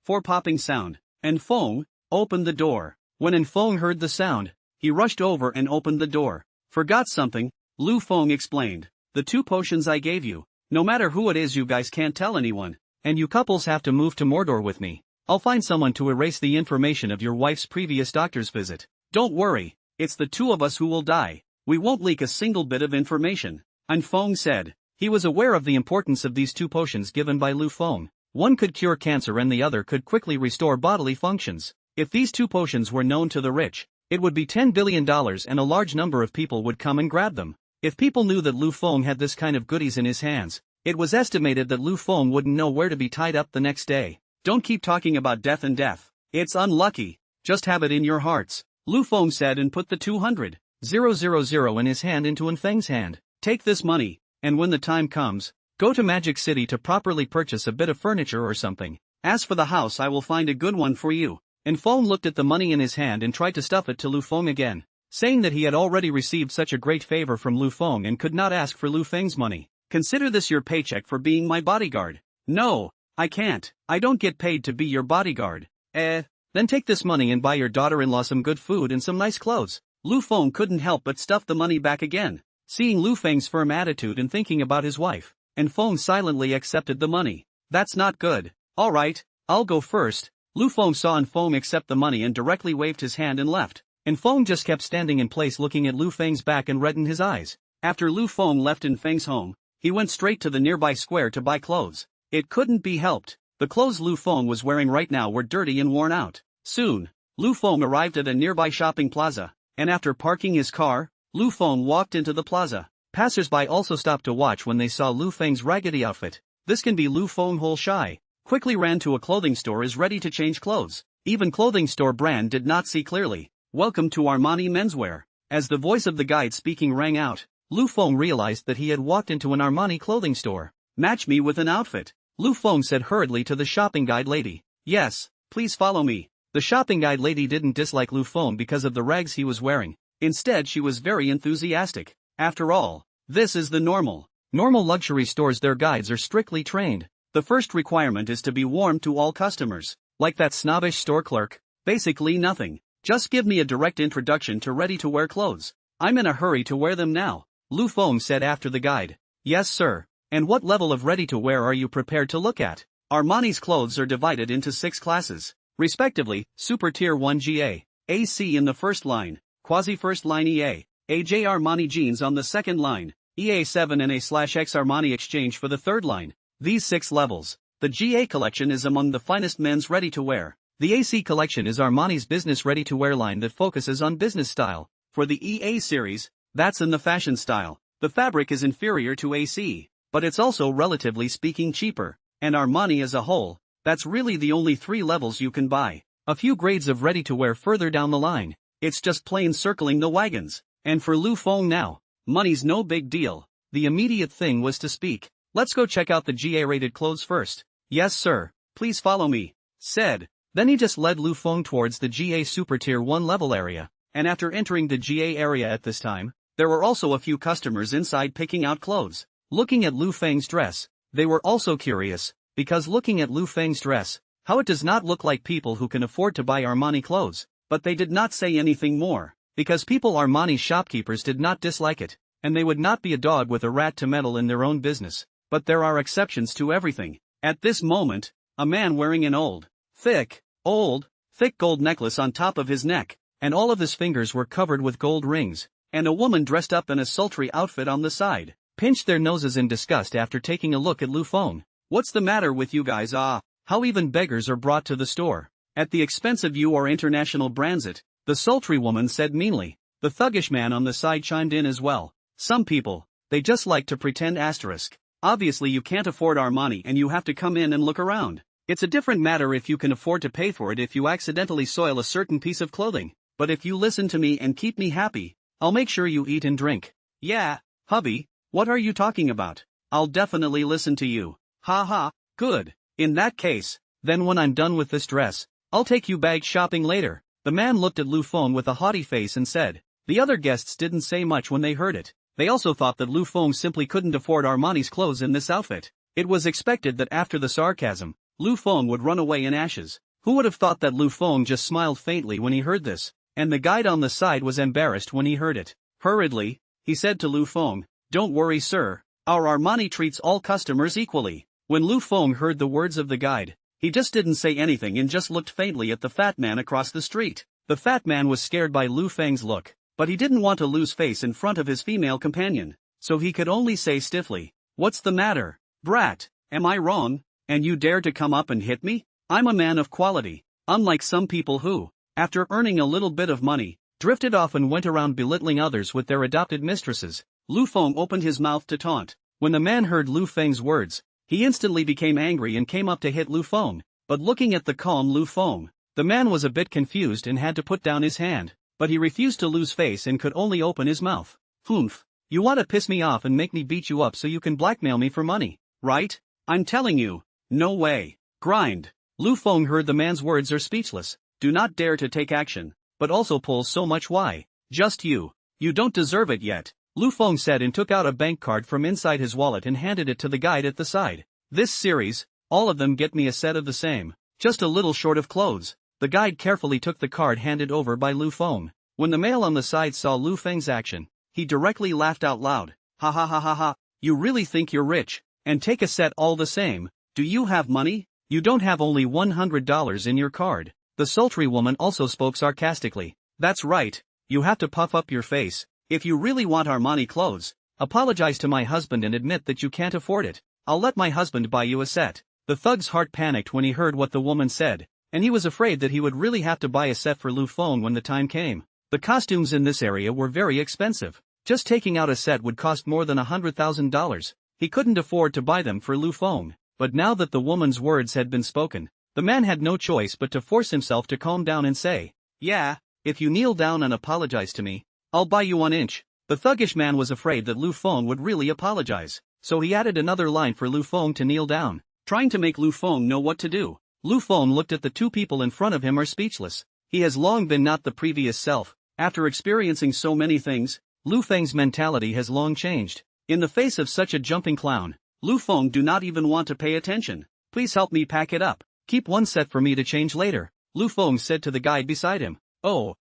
For popping sound, and Feng opened the door. When Feng heard the sound, he rushed over and opened the door. Forgot something, Lu Feng explained. The 2 potions I gave you, no matter who it is, you guys can't tell anyone, and you couples have to move to Mordor with me. I'll find someone to erase the information of your wife's previous doctor's visit. Don't worry, it's the 2 of us who will die. We won't leak a single bit of information. And Feng said. He was aware of the importance of these 2 potions given by Lu Feng. One could cure cancer and the other could quickly restore bodily functions. If these 2 potions were known to the rich, it would be $10 billion and a large number of people would come and grab them. If people knew that Lu Feng had this kind of goodies in his hands, it was estimated that Lu Feng wouldn't know where to be tied up the next day. Don't keep talking about death and death. It's unlucky. Just have it in your hearts, Lu Feng said, and put the 200,000 in his hand into Feng's hand. Take this money, and when the time comes, go to Magic City to properly purchase a bit of furniture or something. As for the house, I will find a good one for you. And Feng looked at the money in his hand and tried to stuff it to Lu Feng again, saying that he had already received such a great favor from Lu Feng and could not ask for Lu Feng's money. Consider this your paycheck for being my bodyguard. No, I can't. I don't get paid to be your bodyguard. Then take this money and buy your daughter-in-law some good food and some nice clothes. Lu Feng couldn't help but stuff the money back again. Seeing Lu Feng's firm attitude and thinking about his wife, and Feng silently accepted the money. That's not good. Alright, I'll go first. Lu Feng saw Feng accept the money and directly waved his hand and left. And Feng just kept standing in place looking at Lu Feng's back and reddened his eyes. After Lu Feng left Feng's home, he went straight to the nearby square to buy clothes. It couldn't be helped. The clothes Lu Feng was wearing right now were dirty and worn out. Soon, Lu Feng arrived at a nearby shopping plaza, and after parking his car, Lu Feng walked into the plaza. Passers-by also stopped to watch when they saw Lu Feng's raggedy outfit. This can be Lu Feng whole shy. Quickly ran to a clothing store is ready to change clothes. Even clothing store brand did not see clearly. Welcome to Armani Menswear. As the voice of the guide speaking rang out, Lu Feng realized that he had walked into an Armani clothing store. Match me with an outfit, Lu Feng said hurriedly to the shopping guide lady. Yes, please follow me. The shopping guide lady didn't dislike Lu Feng because of the rags he was wearing. Instead, she was very enthusiastic. After all, this is the normal luxury stores. Their guides are strictly trained. The first requirement is to be warm to all customers. Like that snobbish store clerk, basically nothing. Just give me a direct introduction to ready-to-wear clothes. I'm in a hurry to wear them now, Lu Feng said after the guide. Yes sir, and what level of ready-to-wear are you prepared to look at? Armani's clothes are divided into 6 classes, respectively: Super Tier 1 GA, AC in the first line, Quasi first line EA, AJ Armani Jeans on the second line, EA7 and A/X Armani Exchange for the third line. These 6 levels. The GA collection is among the finest men's ready-to-wear. The AC collection is Armani's business ready-to-wear line that focuses on business style. For the EA series, that's in the fashion style. The fabric is inferior to AC, but it's also relatively speaking cheaper. And Armani as a whole, that's really the only 3 levels you can buy. A few grades of ready-to-wear further down the line. It's just plain circling the wagons. And for Lu Feng now, money's no big deal. The immediate thing was to speak. Let's go check out the GA-rated clothes first. Yes sir, please follow me, said. Then he just led Lu Feng towards the GA Super Tier 1 level area. And after entering the GA area at this time, there were also a few customers inside picking out clothes. Looking at Lu Feng's dress, they were also curious, because looking at Lu Feng's dress, how it does not look like people who can afford to buy Armani clothes. But they did not say anything more, because people Armani shopkeepers did not dislike it, and they would not be a dog with a rat to meddle in their own business. But there are exceptions to everything. At this moment, a man wearing an thick gold necklace on top of his neck, and all of his fingers were covered with gold rings, and a woman dressed up in a sultry outfit on the side, pinched their noses in disgust after taking a look at Lu Feng. What's the matter with you guys? How even beggars are brought to the store. At the expense of you or international brands it, the sultry woman said meanly. The thuggish man on the side chimed in as well. Some people, they just like to pretend asterisk. Obviously you can't afford Armani and you have to come in and look around. It's a different matter if you can afford to pay for it if you accidentally soil a certain piece of clothing. But if you listen to me and keep me happy, I'll make sure you eat and drink. Yeah, hubby, what are you talking about? I'll definitely listen to you. Ha ha, good. In that case, then when I'm done with this dress, I'll take you bag shopping later. The man looked at Lu Feng with a haughty face and said, The other guests didn't say much when they heard it. They also thought that Lu Feng simply couldn't afford Armani's clothes in this outfit. It was expected that after the sarcasm, Lu Feng would run away in ashes. Who would have thought that Lu Feng just smiled faintly when he heard this, and the guide on the side was embarrassed when he heard it. Hurriedly, he said to Lu Feng, "Don't worry, sir. Our Armani treats all customers equally." When Lu Feng heard the words of the guide, he just didn't say anything and just looked faintly at the fat man across the street. The fat man was scared by Lu Feng's look, but he didn't want to lose face in front of his female companion, so he could only say stiffly, "What's the matter, brat? Am I wrong? And you dare to come up and hit me? I'm a man of quality, unlike some people who, after earning a little bit of money, drifted off and went around belittling others with their adopted mistresses." Lu Feng opened his mouth to taunt. When the man heard Lu Feng's words, he instantly became angry and came up to hit Lu Feng, but looking at the calm Lu Feng, the man was a bit confused and had to put down his hand, but he refused to lose face and could only open his mouth. "Humph, you want to piss me off and make me beat you up so you can blackmail me for money, right? I'm telling you, no way. Grind." Lu Feng heard the man's words are speechless. Do not dare to take action, but also pull so much. Why? Just you. You don't deserve it yet, Lu Feng said and took out a bank card from inside his wallet and handed it to the guide at the side. "This series, all of them get me a set of the same, just a little short of clothes." The guide carefully took the card handed over by Lu Feng. When the male on the side saw Lu Feng's action, he directly laughed out loud. "Ha ha ha ha ha, you really think you're rich, and take a set all the same? Do you have money? You don't have only $100 in your card." The sultry woman also spoke sarcastically. "That's right, you have to puff up your face. If you really want Armani clothes, apologize to my husband and admit that you can't afford it. I'll let my husband buy you a set." The thug's heart panicked when he heard what the woman said, and he was afraid that he would really have to buy a set for Lu Feng when the time came. The costumes in this area were very expensive. Just taking out a set would cost more than $100,000. He couldn't afford to buy them for Lu Feng, but now that the woman's words had been spoken, the man had no choice but to force himself to calm down and say, "Yeah, if you kneel down and apologize to me, I'll buy you 1 inch. The thuggish man was afraid that Lu Feng would really apologize, so he added another line for Lu Feng to kneel down, trying to make Lu Feng know what to do. Lu Feng looked at the two people in front of him are speechless. He has long been not the previous self. After experiencing so many things, Lu Feng's mentality has long changed. In the face of such a jumping clown, Lu Feng do not even want to pay attention. "Please help me pack it up. Keep one set for me to change later," Lu Feng said to the guide beside him. Oh,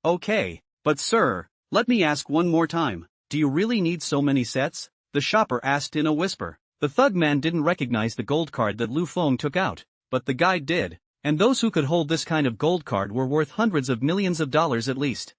okay. But sir, let me ask one more time, do you really need so many sets?" the shopper asked in a whisper. The thug man didn't recognize the gold card that Lu Feng took out, but the guide did, and those who could hold this kind of gold card were worth hundreds of millions of dollars at least.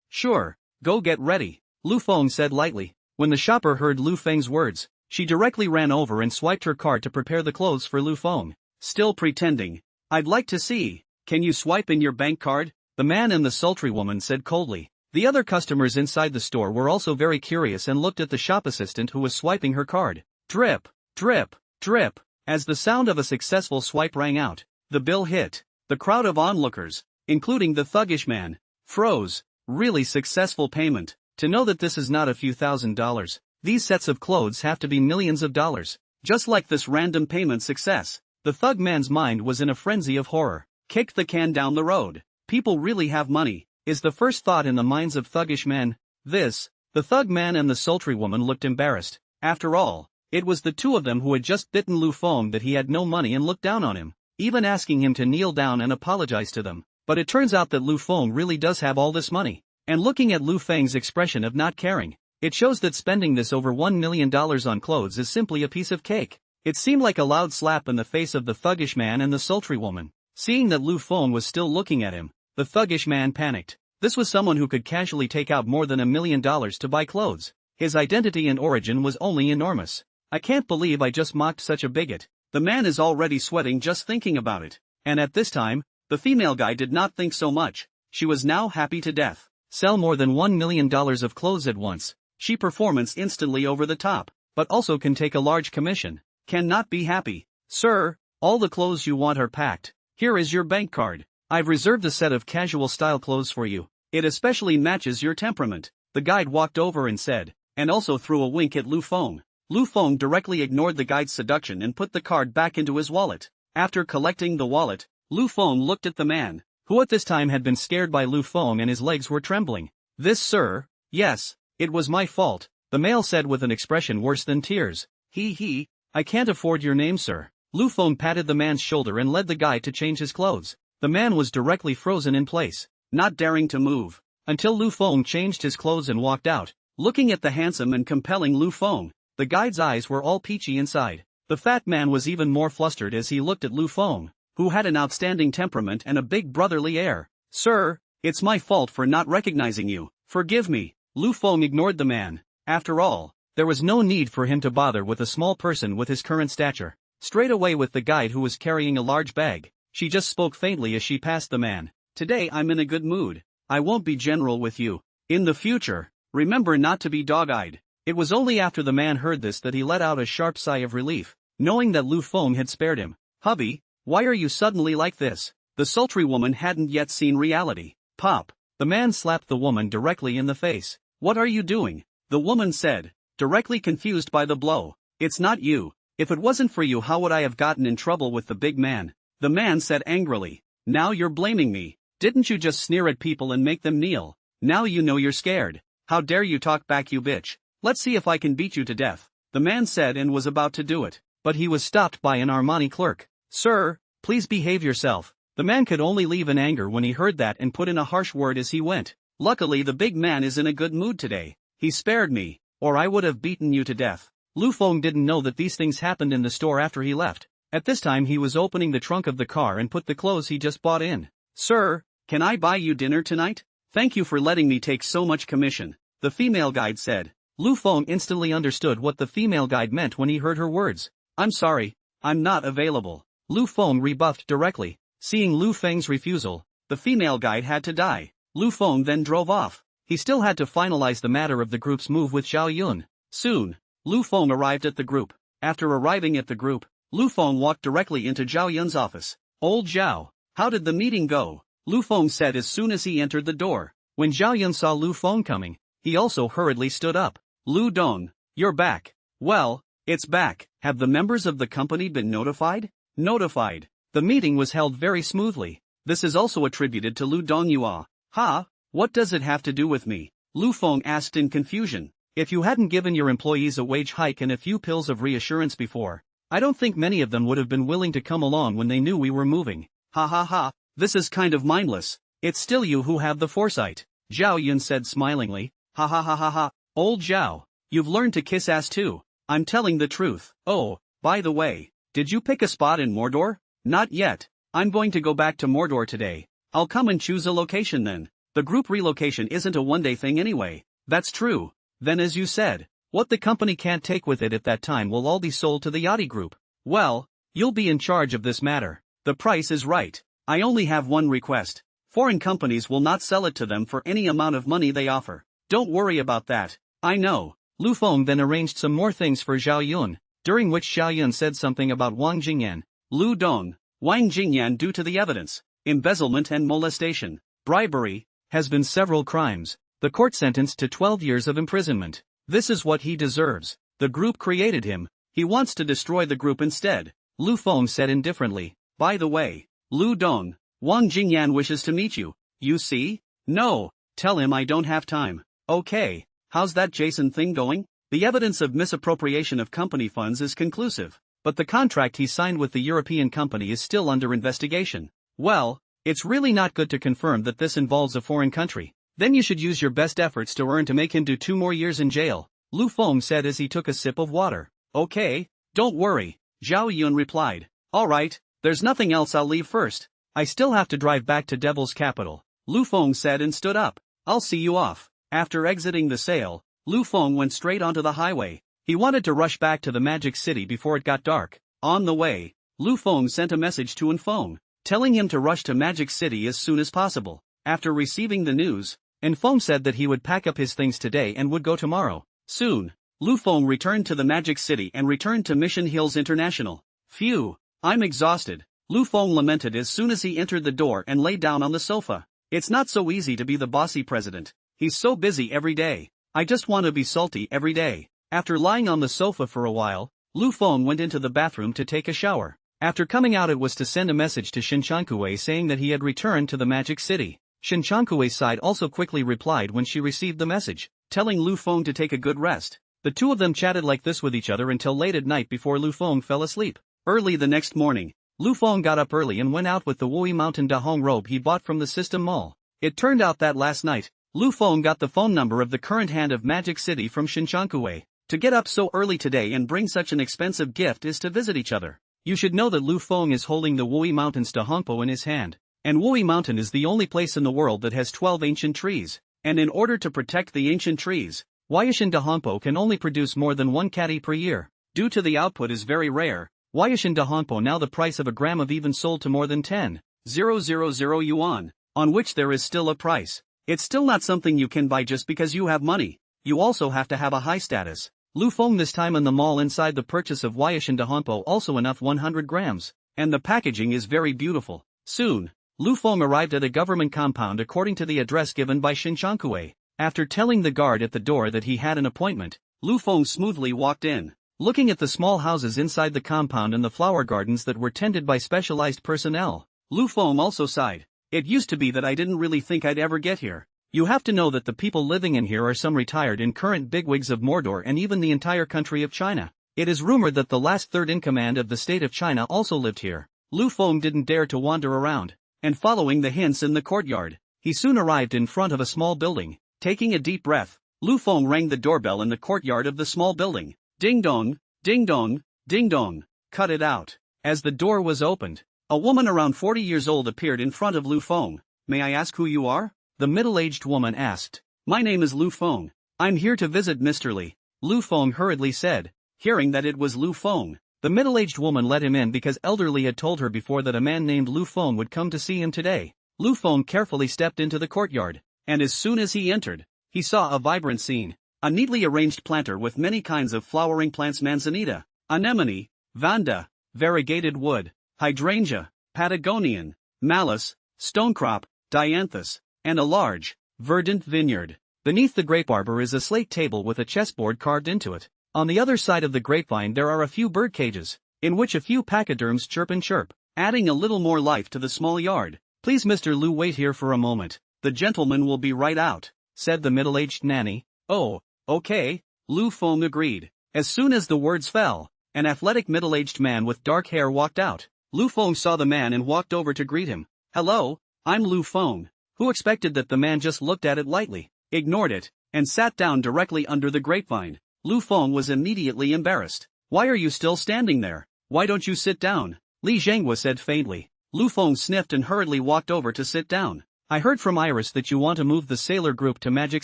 Sure, go get ready," Lu Feng said lightly. When the shopper heard Lu Feng's words, she directly ran over and swiped her card to prepare the clothes for Lu Feng. "Still pretending? I'd like to see. Can you swipe in your bank card?" the man and the sultry woman said coldly. The other customers inside the store were also very curious and looked at the shop assistant who was swiping her card. Drip, drip, drip. As the sound of a successful swipe rang out, the bill hit. The crowd of onlookers, including the thuggish man, froze. Really successful payment. To know that this is not a few $1,000s. These sets of clothes have to be millions of dollars. Just like this random payment success. The thug man's mind was in a frenzy of horror. Kick the can down the road. People really have money, is the first thought in the minds of thuggish men. The thug man and the sultry woman looked embarrassed. After all, it was the two of them who had just bitten Lu Feng that he had no money and looked down on him, even asking him to kneel down and apologize to them. But it turns out that Lu Feng really does have all this money. And looking at Lu Feng's expression of not caring, it shows that spending this over $1 million on clothes is simply a piece of cake. It seemed like a loud slap in the face of the thuggish man and the sultry woman. Seeing that Lu Feng was still looking at him, the thuggish man panicked. This was someone who could casually take out more than $1 million to buy clothes. His identity and origin was only enormous. "I can't believe I just mocked such a bigot." The man is already sweating just thinking about it. And at this time, the female guy did not think so much. She was now happy to death. Sell more than $1 million of clothes at once. She performance instantly over the top, but also can take a large commission. Cannot be happy. "Sir, all the clothes you want are packed. Here is your bank card. I've reserved a set of casual style clothes for you. It especially matches your temperament," the guide walked over and said, and also threw a wink at Lu Feng. Lu Feng directly ignored the guide's seduction and put the card back into his wallet. After collecting the wallet, Lu Feng looked at the man, who at this time had been scared by Lu Feng and his legs were trembling. This, sir? Yes, it was my fault, the male said with an expression worse than tears. I can't afford your name, sir. Lu Feng patted the man's shoulder and led the guy to change his clothes. The man was directly frozen in place, not daring to move, until Lu Feng changed his clothes and walked out. Looking at the handsome and compelling Lu Feng, the guide's eyes were all peachy inside. The fat man was even more flustered as he looked at Lu Feng, who had an outstanding temperament and a big brotherly air. Sir, it's my fault for not recognizing you. Forgive me. Lu Feng ignored the man. After all, there was no need for him to bother with a small person with his current stature. Straight away with the guide who was carrying a large bag, she just spoke faintly as she passed the man. Today I'm in a good mood. I won't be general with you. In the future, remember not to be dog-eyed. It was only after the man heard this that he let out a sharp sigh of relief, knowing that Lu Feng had spared him. Hubby, why are you suddenly like this? The sultry woman hadn't yet seen reality. Pop. The man slapped the woman directly in the face. What are you doing? The woman said, directly confused by the blow. It's not you. If it wasn't for you, how would I have gotten in trouble with the big man? The man said angrily. Now you're blaming me. Didn't you just sneer at people and make them kneel? Now you know you're scared. How dare you talk back, you bitch? Let's see if I can beat you to death. The man said and was about to do it, but he was stopped by an Armani clerk. Sir, please behave yourself. The man could only leave in anger when he heard that and put in a harsh word as he went. Luckily the big man is in a good mood today. He spared me, or I would have beaten you to death. Lu Feng didn't know that these things happened in the store after he left. At this time he was opening the trunk of the car and put the clothes he just bought in. Sir, can I buy you dinner tonight? Thank you for letting me take so much commission, the female guide said. Lu Feng instantly understood what the female guide meant when he heard her words. I'm sorry, I'm not available. Lu Feng rebuffed directly. Seeing Lu Feng's refusal, the female guide had to die. Lu Feng then drove off. He still had to finalize the matter of the group's move with Zhao Yun. Soon, Lu Feng arrived at the group. After arriving at the group, Lu Feng walked directly into Zhao Yun's office. Old Zhao, how did the meeting go? Lu Feng said as soon as he entered the door. When Zhao Yun saw Lu Feng coming, he also hurriedly stood up. Lu Dong, you're back. Well, it's back. Have the members of the company been notified? Notified. The meeting was held very smoothly. This is also attributed to Lu Dongyua. Ha? What does it have to do with me? Lu Feng asked in confusion. If you hadn't given your employees a wage hike and a few pills of reassurance before, I don't think many of them would have been willing to come along when they knew we were moving. Ha ha ha, this is kind of mindless. It's still you who have the foresight, Zhao Yun said smilingly. Ha ha ha ha ha, old Zhao, you've learned to kiss ass too. I'm telling the truth. Oh, by the way, did you pick a spot in Mordor? Not yet. I'm going to go back to Mordor today. I'll come and choose a location then. The group relocation isn't a one-day thing anyway. That's true. Then as you said, what the company can't take with it at that time will all be sold to the Yachty Group. Well, you'll be in charge of this matter. The price is right. I only have one request. Foreign companies will not sell it to them for any amount of money they offer. Don't worry about that. I know. Lu Feng then arranged some more things for Zhao Yun, during which Zhao Yun said something about Wang Jingyan. Lu Dong, Wang Jingyan due to the evidence, embezzlement and molestation, bribery, has been several crimes. The court sentenced to 12 years of imprisonment. This is what he deserves. The group created him. He wants to destroy the group instead. Lu Feng said indifferently. By the way, Lu Dong, Wang Jingyan wishes to meet you. You see? No, tell him I don't have time. Okay, how's that Jason thing going? The evidence of misappropriation of company funds is conclusive, but the contract he signed with the European company is still under investigation. Well, it's really not good to confirm that this involves a foreign country. Then you should use your best efforts to make him do 2 more years in jail, Lu Feng said as he took a sip of water. Okay, don't worry, Zhao Yun replied. Alright, there's nothing else, I'll leave first. I still have to drive back to Devil's capital, Lu Feng said and stood up. I'll see you off. After exiting the sale, Lu Feng went straight onto the highway. He wanted to rush back to the Magic City before it got dark. On the way, Lu Feng sent a message to Enfeng, telling him to rush to Magic City as soon as possible. After receiving the news, Enfeng said that he would pack up his things today and would go tomorrow. Soon, Lu Feng returned to the Magic City and returned to Mission Hills International. Phew, I'm exhausted, Lu Feng lamented as soon as he entered the door and lay down on the sofa. It's not so easy to be the bossy president. He's so busy every day. I just want to be salty every day. After lying on the sofa for a while, Lu Feng went into the bathroom to take a shower. After coming out, it was to send a message to Shinchankue saying that he had returned to the Magic City. Shinchankue's side also quickly replied when she received the message, telling Lu Feng to take a good rest. The two of them chatted like this with each other until late at night before Lu Feng fell asleep. Early the next morning, Lu Feng got up early and went out with the Wui Mountain Dahong robe he bought from the System Mall. It turned out that last night, Lu Feng got the phone number of the current hand of Magic City from Shinchankue. To get up so early today and bring such an expensive gift is to visit each other. You should know that Lu Feng is holding the Wui Mountain's Dahongpo in his hand. And Wui Mountain is the only place in the world that has 12 ancient trees. And in order to protect the ancient trees, Huaishan Dahongpo can only produce more than 1 catty per year. Due to the output is very rare, Huaishan Dahongpo now the price of a gram of even sold to more than 10,000 yuan, on which there is still a price. It's still not something you can buy just because you have money. You also have to have a high status. Lu Feng this time in the mall inside the purchase of Huaishan Dahongpo also enough 100 grams. And the packaging is very beautiful. Soon, Lu Feng arrived at a government compound according to the address given by Shinchankue. After telling the guard at the door that he had an appointment, Lu Feng smoothly walked in. Looking at the small houses inside the compound and the flower gardens that were tended by specialized personnel, Lu Feng also sighed. It used to be that I didn't really think I'd ever get here. You have to know that the people living in here are some retired and current bigwigs of Mordor and even the entire country of China. It is rumored that the last third-in-command of the state of China also lived here. Lu Feng didn't dare to wander around. And following the hints in the courtyard, he soon arrived in front of a small building. Taking a deep breath, Lu Feng rang the doorbell in the courtyard of the small building. Ding dong, ding dong, ding dong. Cut it out. As the door was opened, a woman around 40 years old appeared in front of Lu Feng. May I ask who you are? The middle-aged woman asked. My name is Lu Feng. I'm here to visit Mr. Li. Lu Feng hurriedly said. Hearing that it was Lu Feng, the middle-aged woman let him in because Elder Li had told her before that a man named Lu Feng would come to see him today. Lu Feng carefully stepped into the courtyard, and as soon as he entered, he saw a vibrant scene. A neatly arranged planter with many kinds of flowering plants: manzanita, anemone, vanda, variegated wood, hydrangea, Patagonian, malus, stonecrop, dianthus, and a large, verdant vineyard. Beneath the grape arbor is a slate table with a chessboard carved into it. On the other side of the grapevine there are a few bird cages, in which a few pachyderms chirp and chirp, adding a little more life to the small yard. Please Mr. Lu, wait here for a moment. The gentleman will be right out, said the middle-aged nanny. Oh, okay, Lu Feng agreed. As soon as the words fell, an athletic middle-aged man with dark hair walked out. Lu Feng saw the man and walked over to greet him. Hello, I'm Lu Feng. Who expected that the man just looked at it lightly, ignored it, and sat down directly under the grapevine. Lu Feng was immediately embarrassed. Why are you still standing there? Why don't you sit down? Li Zhenghua said faintly. Lu Feng sniffed and hurriedly walked over to sit down. I heard from Iris that you want to move the sailor group to Magic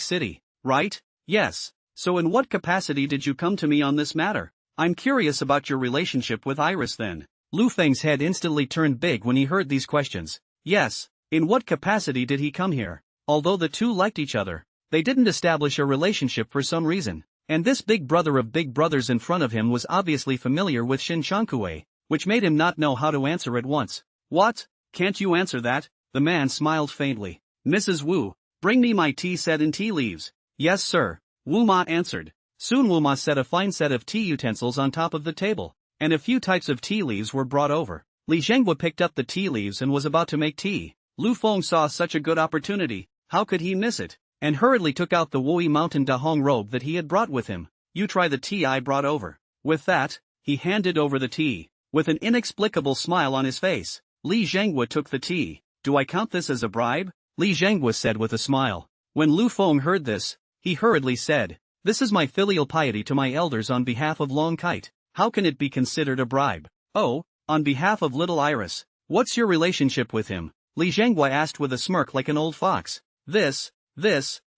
City, right? Yes. So in what capacity did you come to me on this matter? I'm curious about your relationship with Iris then. Lu Feng's head instantly turned big when he heard these questions. Yes. In what capacity did he come here? Although the two liked each other, they didn't establish a relationship for some reason. And this big brother of big brothers in front of him was obviously familiar with Shinchankue, which made him not know how to answer at once. What? Can't you answer that? The man smiled faintly. Mrs. Wu, bring me my tea set in tea leaves. Yes sir, Wu Ma answered. Soon Wu Ma set a fine set of tea utensils on top of the table, and a few types of tea leaves were brought over. Li Zhenghua picked up the tea leaves and was about to make tea. Lu Feng saw such a good opportunity, how could he miss it? And hurriedly took out the Wui Mountain Dahong robe that he had brought with him. You try the tea I brought over. With that, he handed over the tea. With an inexplicable smile on his face, Li Zhenghua took the tea. Do I count this as a bribe? Li Zhenghua said with a smile. When Lu Feng heard this, he hurriedly said, this is my filial piety to my elders on behalf of Long Kite. How can it be considered a bribe? Oh, on behalf of little Iris. What's your relationship with him? Li Zhenghua asked with a smirk like an old fox. This,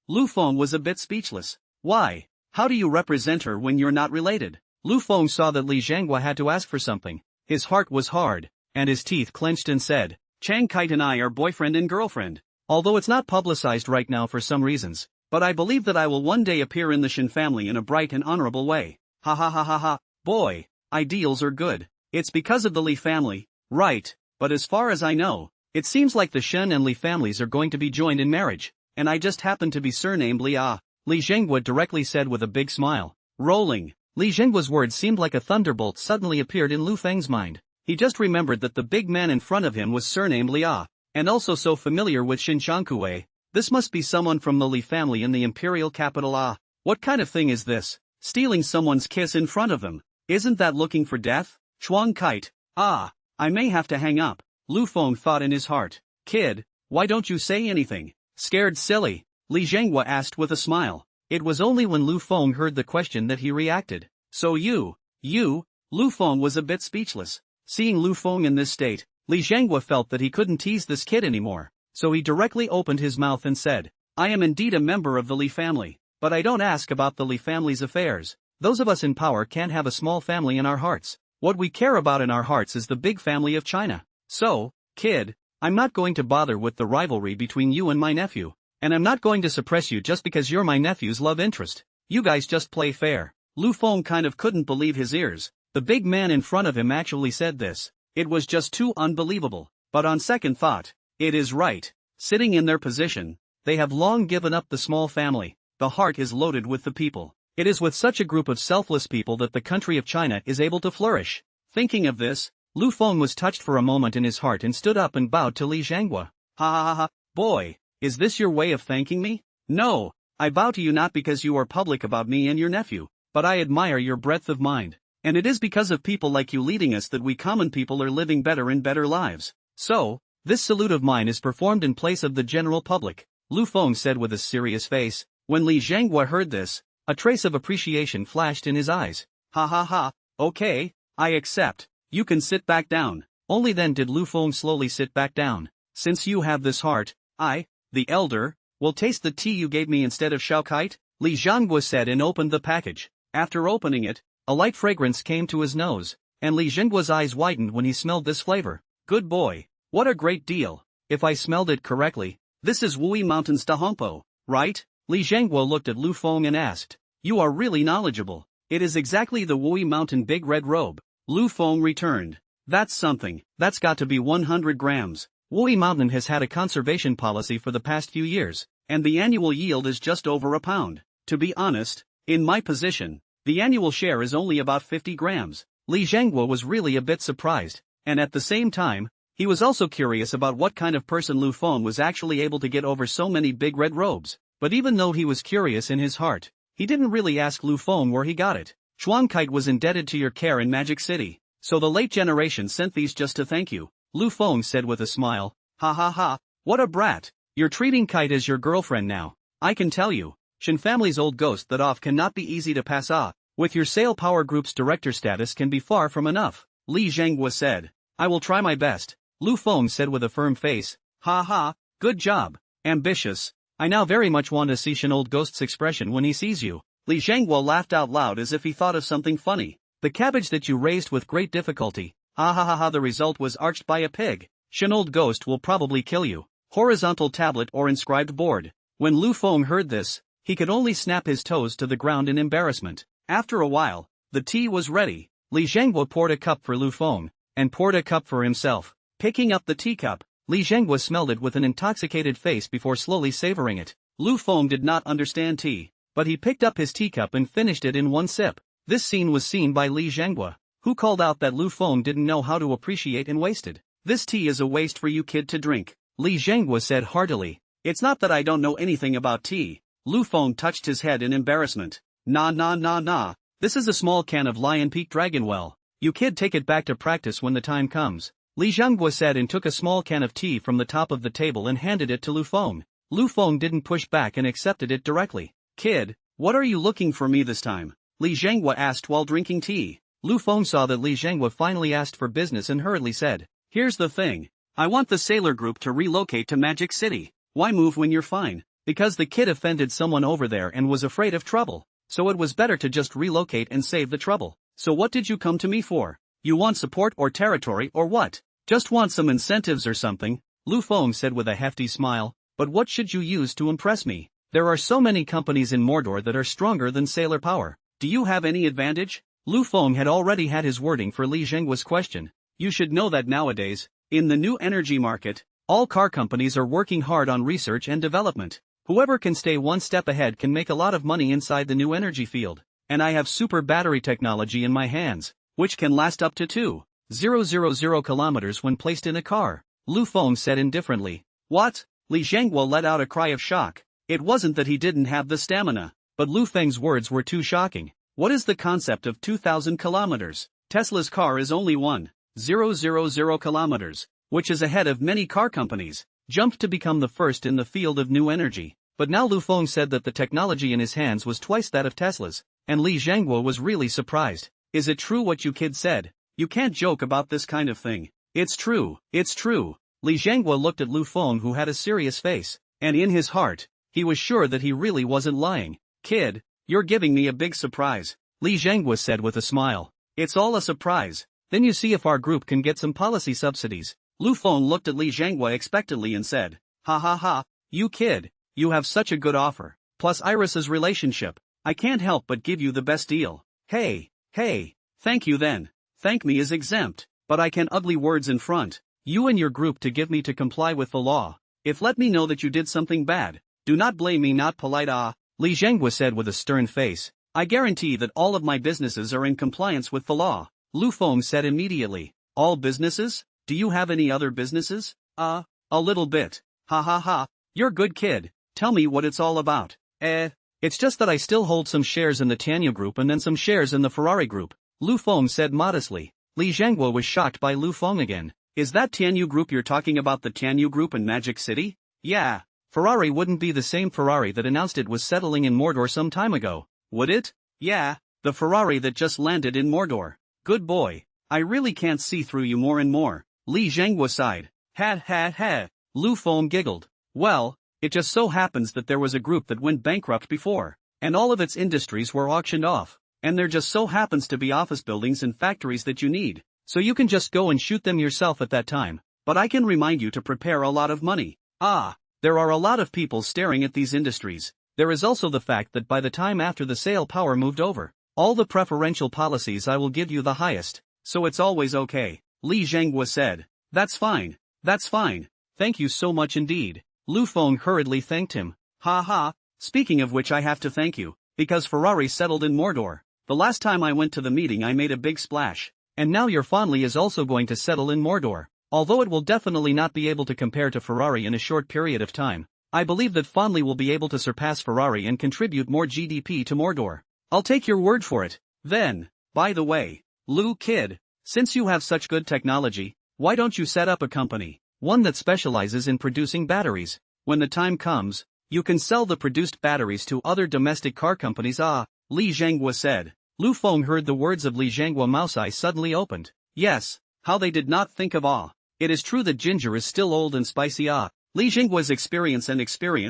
Lu Feng was a bit speechless. Why? How do you represent her when you're not related? Lu Feng saw that Li Zhenghua had to ask for something. His heart was hard, and his teeth clenched and said, Chang Kite and I are boyfriend and girlfriend. Although it's not publicized right now for some reasons, but I believe that I will one day appear in the Shin family in a bright and honorable way. Ha ha ha ha ha. Boy, ideals are good. It's because of the Li family, right, but as far as I know, it seems like the Shen and Li families are going to be joined in marriage, and I just happen to be surnamed Li Ah, Li Zhenghua directly said with a big smile. Rolling. Li Zhenghua's words seemed like a thunderbolt suddenly appeared in Lu Feng's mind. He just remembered that the big man in front of him was surnamed Lia, and also so familiar with Shinshankue. This must be someone from the Li family in the imperial capital. Ah, what kind of thing is this? Stealing someone's kiss in front of them. Isn't that looking for death? Chuang Kite. Ah, I may have to hang up, Lu Feng thought in his heart. Kid, why don't you say anything? Scared silly? Li Zhenghua asked with a smile. It was only when Lu Feng heard the question that he reacted. So you, Lu Feng was a bit speechless. Seeing Lu Feng in this state, Li Zhenghua felt that he couldn't tease this kid anymore, so he directly opened his mouth and said, I am indeed a member of the Li family, but I don't ask about the Li family's affairs. Those of us in power can't have a small family in our hearts. What we care about in our hearts is the big family of China. So, kid, I'm not going to bother with the rivalry between you and my nephew, and I'm not going to suppress you just because you're my nephew's love interest. You guys just play fair. Lu Feng kind of couldn't believe his ears. The big man in front of him actually said this. It was just too unbelievable. But on second thought, it is right. Sitting in their position, they have long given up the small family. The heart is loaded with the people. It is with such a group of selfless people that the country of China is able to flourish. Thinking of this, Lu Feng was touched for a moment in his heart and stood up and bowed to Li Zhenghua. Ha ha ha, boy, is this your way of thanking me? No, I bow to you not because you are public about me and your nephew, but I admire your breadth of mind. And it is because of people like you leading us that we common people are living better and better lives. So, this salute of mine is performed in place of the general public, Lu Feng said with a serious face. When Li Zhenghua heard this, a trace of appreciation flashed in his eyes. Ha ha ha, okay, I accept. You can sit back down. Only then did Lu Feng slowly sit back down. Since you have this heart, I, the elder, will taste the tea you gave me instead of Xiao Kite, Li Zhenghua said and opened the package. After opening it, a light fragrance came to his nose, and Li Zhenghua's eyes widened when he smelled this flavor. Good boy, what a great deal. If I smelled it correctly, this is Wui Mountain's Dahongpo, right? Li Zhenghua looked at Lu Feng and asked. You are really knowledgeable. It is exactly the Wui Mountain Big Red Robe. Lu Feng returned. That's something. That's got to be 100 grams. Wui Mountain has had a conservation policy for the past few years, and the annual yield is just over a pound. To be honest, in my position, the annual share is only about 50 grams. Li Zhenghua was really a bit surprised, and at the same time, he was also curious about what kind of person Lu Feng was actually able to get over so many big red robes. But even though he was curious in his heart, he didn't really ask Lu Feng where he got it. Chuang Kite was indebted to your care in Magic City, so the late generation sent these just to thank you, Lu Feng said with a smile. Ha ha ha, what a brat. You're treating Kite as your girlfriend now. I can tell you, Shin family's old ghost that off cannot be easy to pass off. With your Sale Power Group's director status can be far from enough, Li Zhenghua said. I will try my best, Lu Feng said with a firm face. Ha ha, good job. Ambitious. I now very much want to see Shin Old Ghost's expression when he sees you. Li Zhenghua laughed out loud as if he thought of something funny. The cabbage that you raised with great difficulty. Ha ha ha ha, the result was arched by a pig. Shin Old Ghost will probably kill you. Horizontal tablet or inscribed board. When Lu Feng heard this, he could only snap his toes to the ground in embarrassment. After a while, the tea was ready. Li Zhenghua poured a cup for Lu Feng, and poured a cup for himself. Picking up the teacup, Li Zhenghua smelled it with an intoxicated face before slowly savoring it. Lu Feng did not understand tea, but he picked up his teacup and finished it in one sip. This scene was seen by Li Zhenghua, who called out that Lu Feng didn't know how to appreciate and wasted. This tea is a waste for you kid to drink, Li Zhenghua said heartily. It's not that I don't know anything about tea. Lu Feng touched his head in embarrassment. Nah. This is a small can of Lion Peak Dragon Well. You kid take it back to practice when the time comes. Li Zhenghua said and took a small can of tea from the top of the table and handed it to Lu Feng. Lu Feng didn't push back and accepted it directly. Kid, what are you looking for me this time? Li Zhenghua asked while drinking tea. Lu Feng saw that Li Zhenghua finally asked for business and hurriedly said, Here's the thing. I want the sailor group to relocate to Magic City. Why move when you're fine? Because the kid offended someone over there and was afraid of trouble. So it was better to just relocate and save the trouble. So what did you come to me for? You want support or territory or what? Just want some incentives or something, Lu Feng said with a hefty smile. But what should you use to impress me? There are so many companies in Mordor that are stronger than Sailor Power. Do you have any advantage? Lu Feng had already had his wording for Li Zhenghua's question. You should know that nowadays, in the new energy market, all car companies are working hard on research and development. Whoever can stay one step ahead can make a lot of money inside the new energy field. And I have super battery technology in my hands, which can last up to 2 000 kilometers when placed in a car, Lu Feng said indifferently. What? Li Zhanghua let out a cry of shock. It wasn't that he didn't have the stamina, but Lu Feng's words were too shocking. What is the concept of 2,000 kilometers? Tesla's car is only 1,000 kilometers, which is ahead of many car companies, jumped to become the first in the field of new energy. But now Lu Feng said that the technology in his hands was twice that of Tesla's, and Li Zhanghua was really surprised. Is it true what you kids said? You can't joke about this kind of thing. It's true, it's true. Li Zhanghua looked at Lu Feng, who had a serious face, and in his heart, he was sure that he really wasn't lying. Kid, you're giving me a big surprise, Li Zhanghua said with a smile. It's all a surprise. Then you see if our group can get some policy subsidies. Lu Feng looked at Li Zhanghua expectantly and said, ha ha ha, you kid, you have such a good offer. Plus Iris's relationship. I can't help but give you the best deal. Hey, thank you then. Thank me is exempt, but I can ugly words in front. You and your group to give me to comply with the law. If let me know that you did something bad, do not blame me not polite Li Zhanghua said with a stern face. I guarantee that all of my businesses are in compliance with the law. Lu Feng said immediately. All businesses? Do you have any other businesses? A little bit. Ha ha ha, you're good kid. Tell me what it's all about. It's just that I still hold some shares in the Tianyu Group and then some shares in the Ferrari Group, Lu Feng said modestly. Li Zhanghua was shocked by Lu Feng again. Is that Tianyu Group you're talking about, the Tianyu Group in Magic City? Yeah. Ferrari wouldn't be the same Ferrari that announced it was settling in Mordor some time ago, would it? Yeah, the Ferrari that just landed in Mordor. Good boy. I really can't see through you more and more. Li Zhanghua sighed. Ha. Lu Feng giggled. Well, it just so happens that there was a group that went bankrupt before, and all of its industries were auctioned off, and there just so happens to be office buildings and factories that you need, so you can just go and shoot them yourself at that time, but I can remind you to prepare a lot of money. There are a lot of people staring at these industries. There is also the fact that by the time after the sale power moved over, all the preferential policies I will give you the highest, so it's always okay, Li Zhanghua said. That's fine. Thank you so much indeed. Lu Feng hurriedly thanked him. Ha. Speaking of which, I have to thank you, because Ferrari settled in Mordor. The last time I went to the meeting I made a big splash, and now your Fonley is also going to settle in Mordor. Although it will definitely not be able to compare to Ferrari in a short period of time, I believe that Fonley will be able to surpass Ferrari and contribute more GDP to Mordor. I'll take your word for it. Then, by the way, Lu kid, since you have such good technology, why don't you set up a company? One that specializes in producing batteries. When the time comes, you can sell the produced batteries to other domestic car companies. Li Zhanghua said. Lu Feng heard the words of Li Zhanghua. Mouse eye suddenly opened. Yes, how they did not think of It is true that ginger is still old and spicy. Li Zhenghua's experience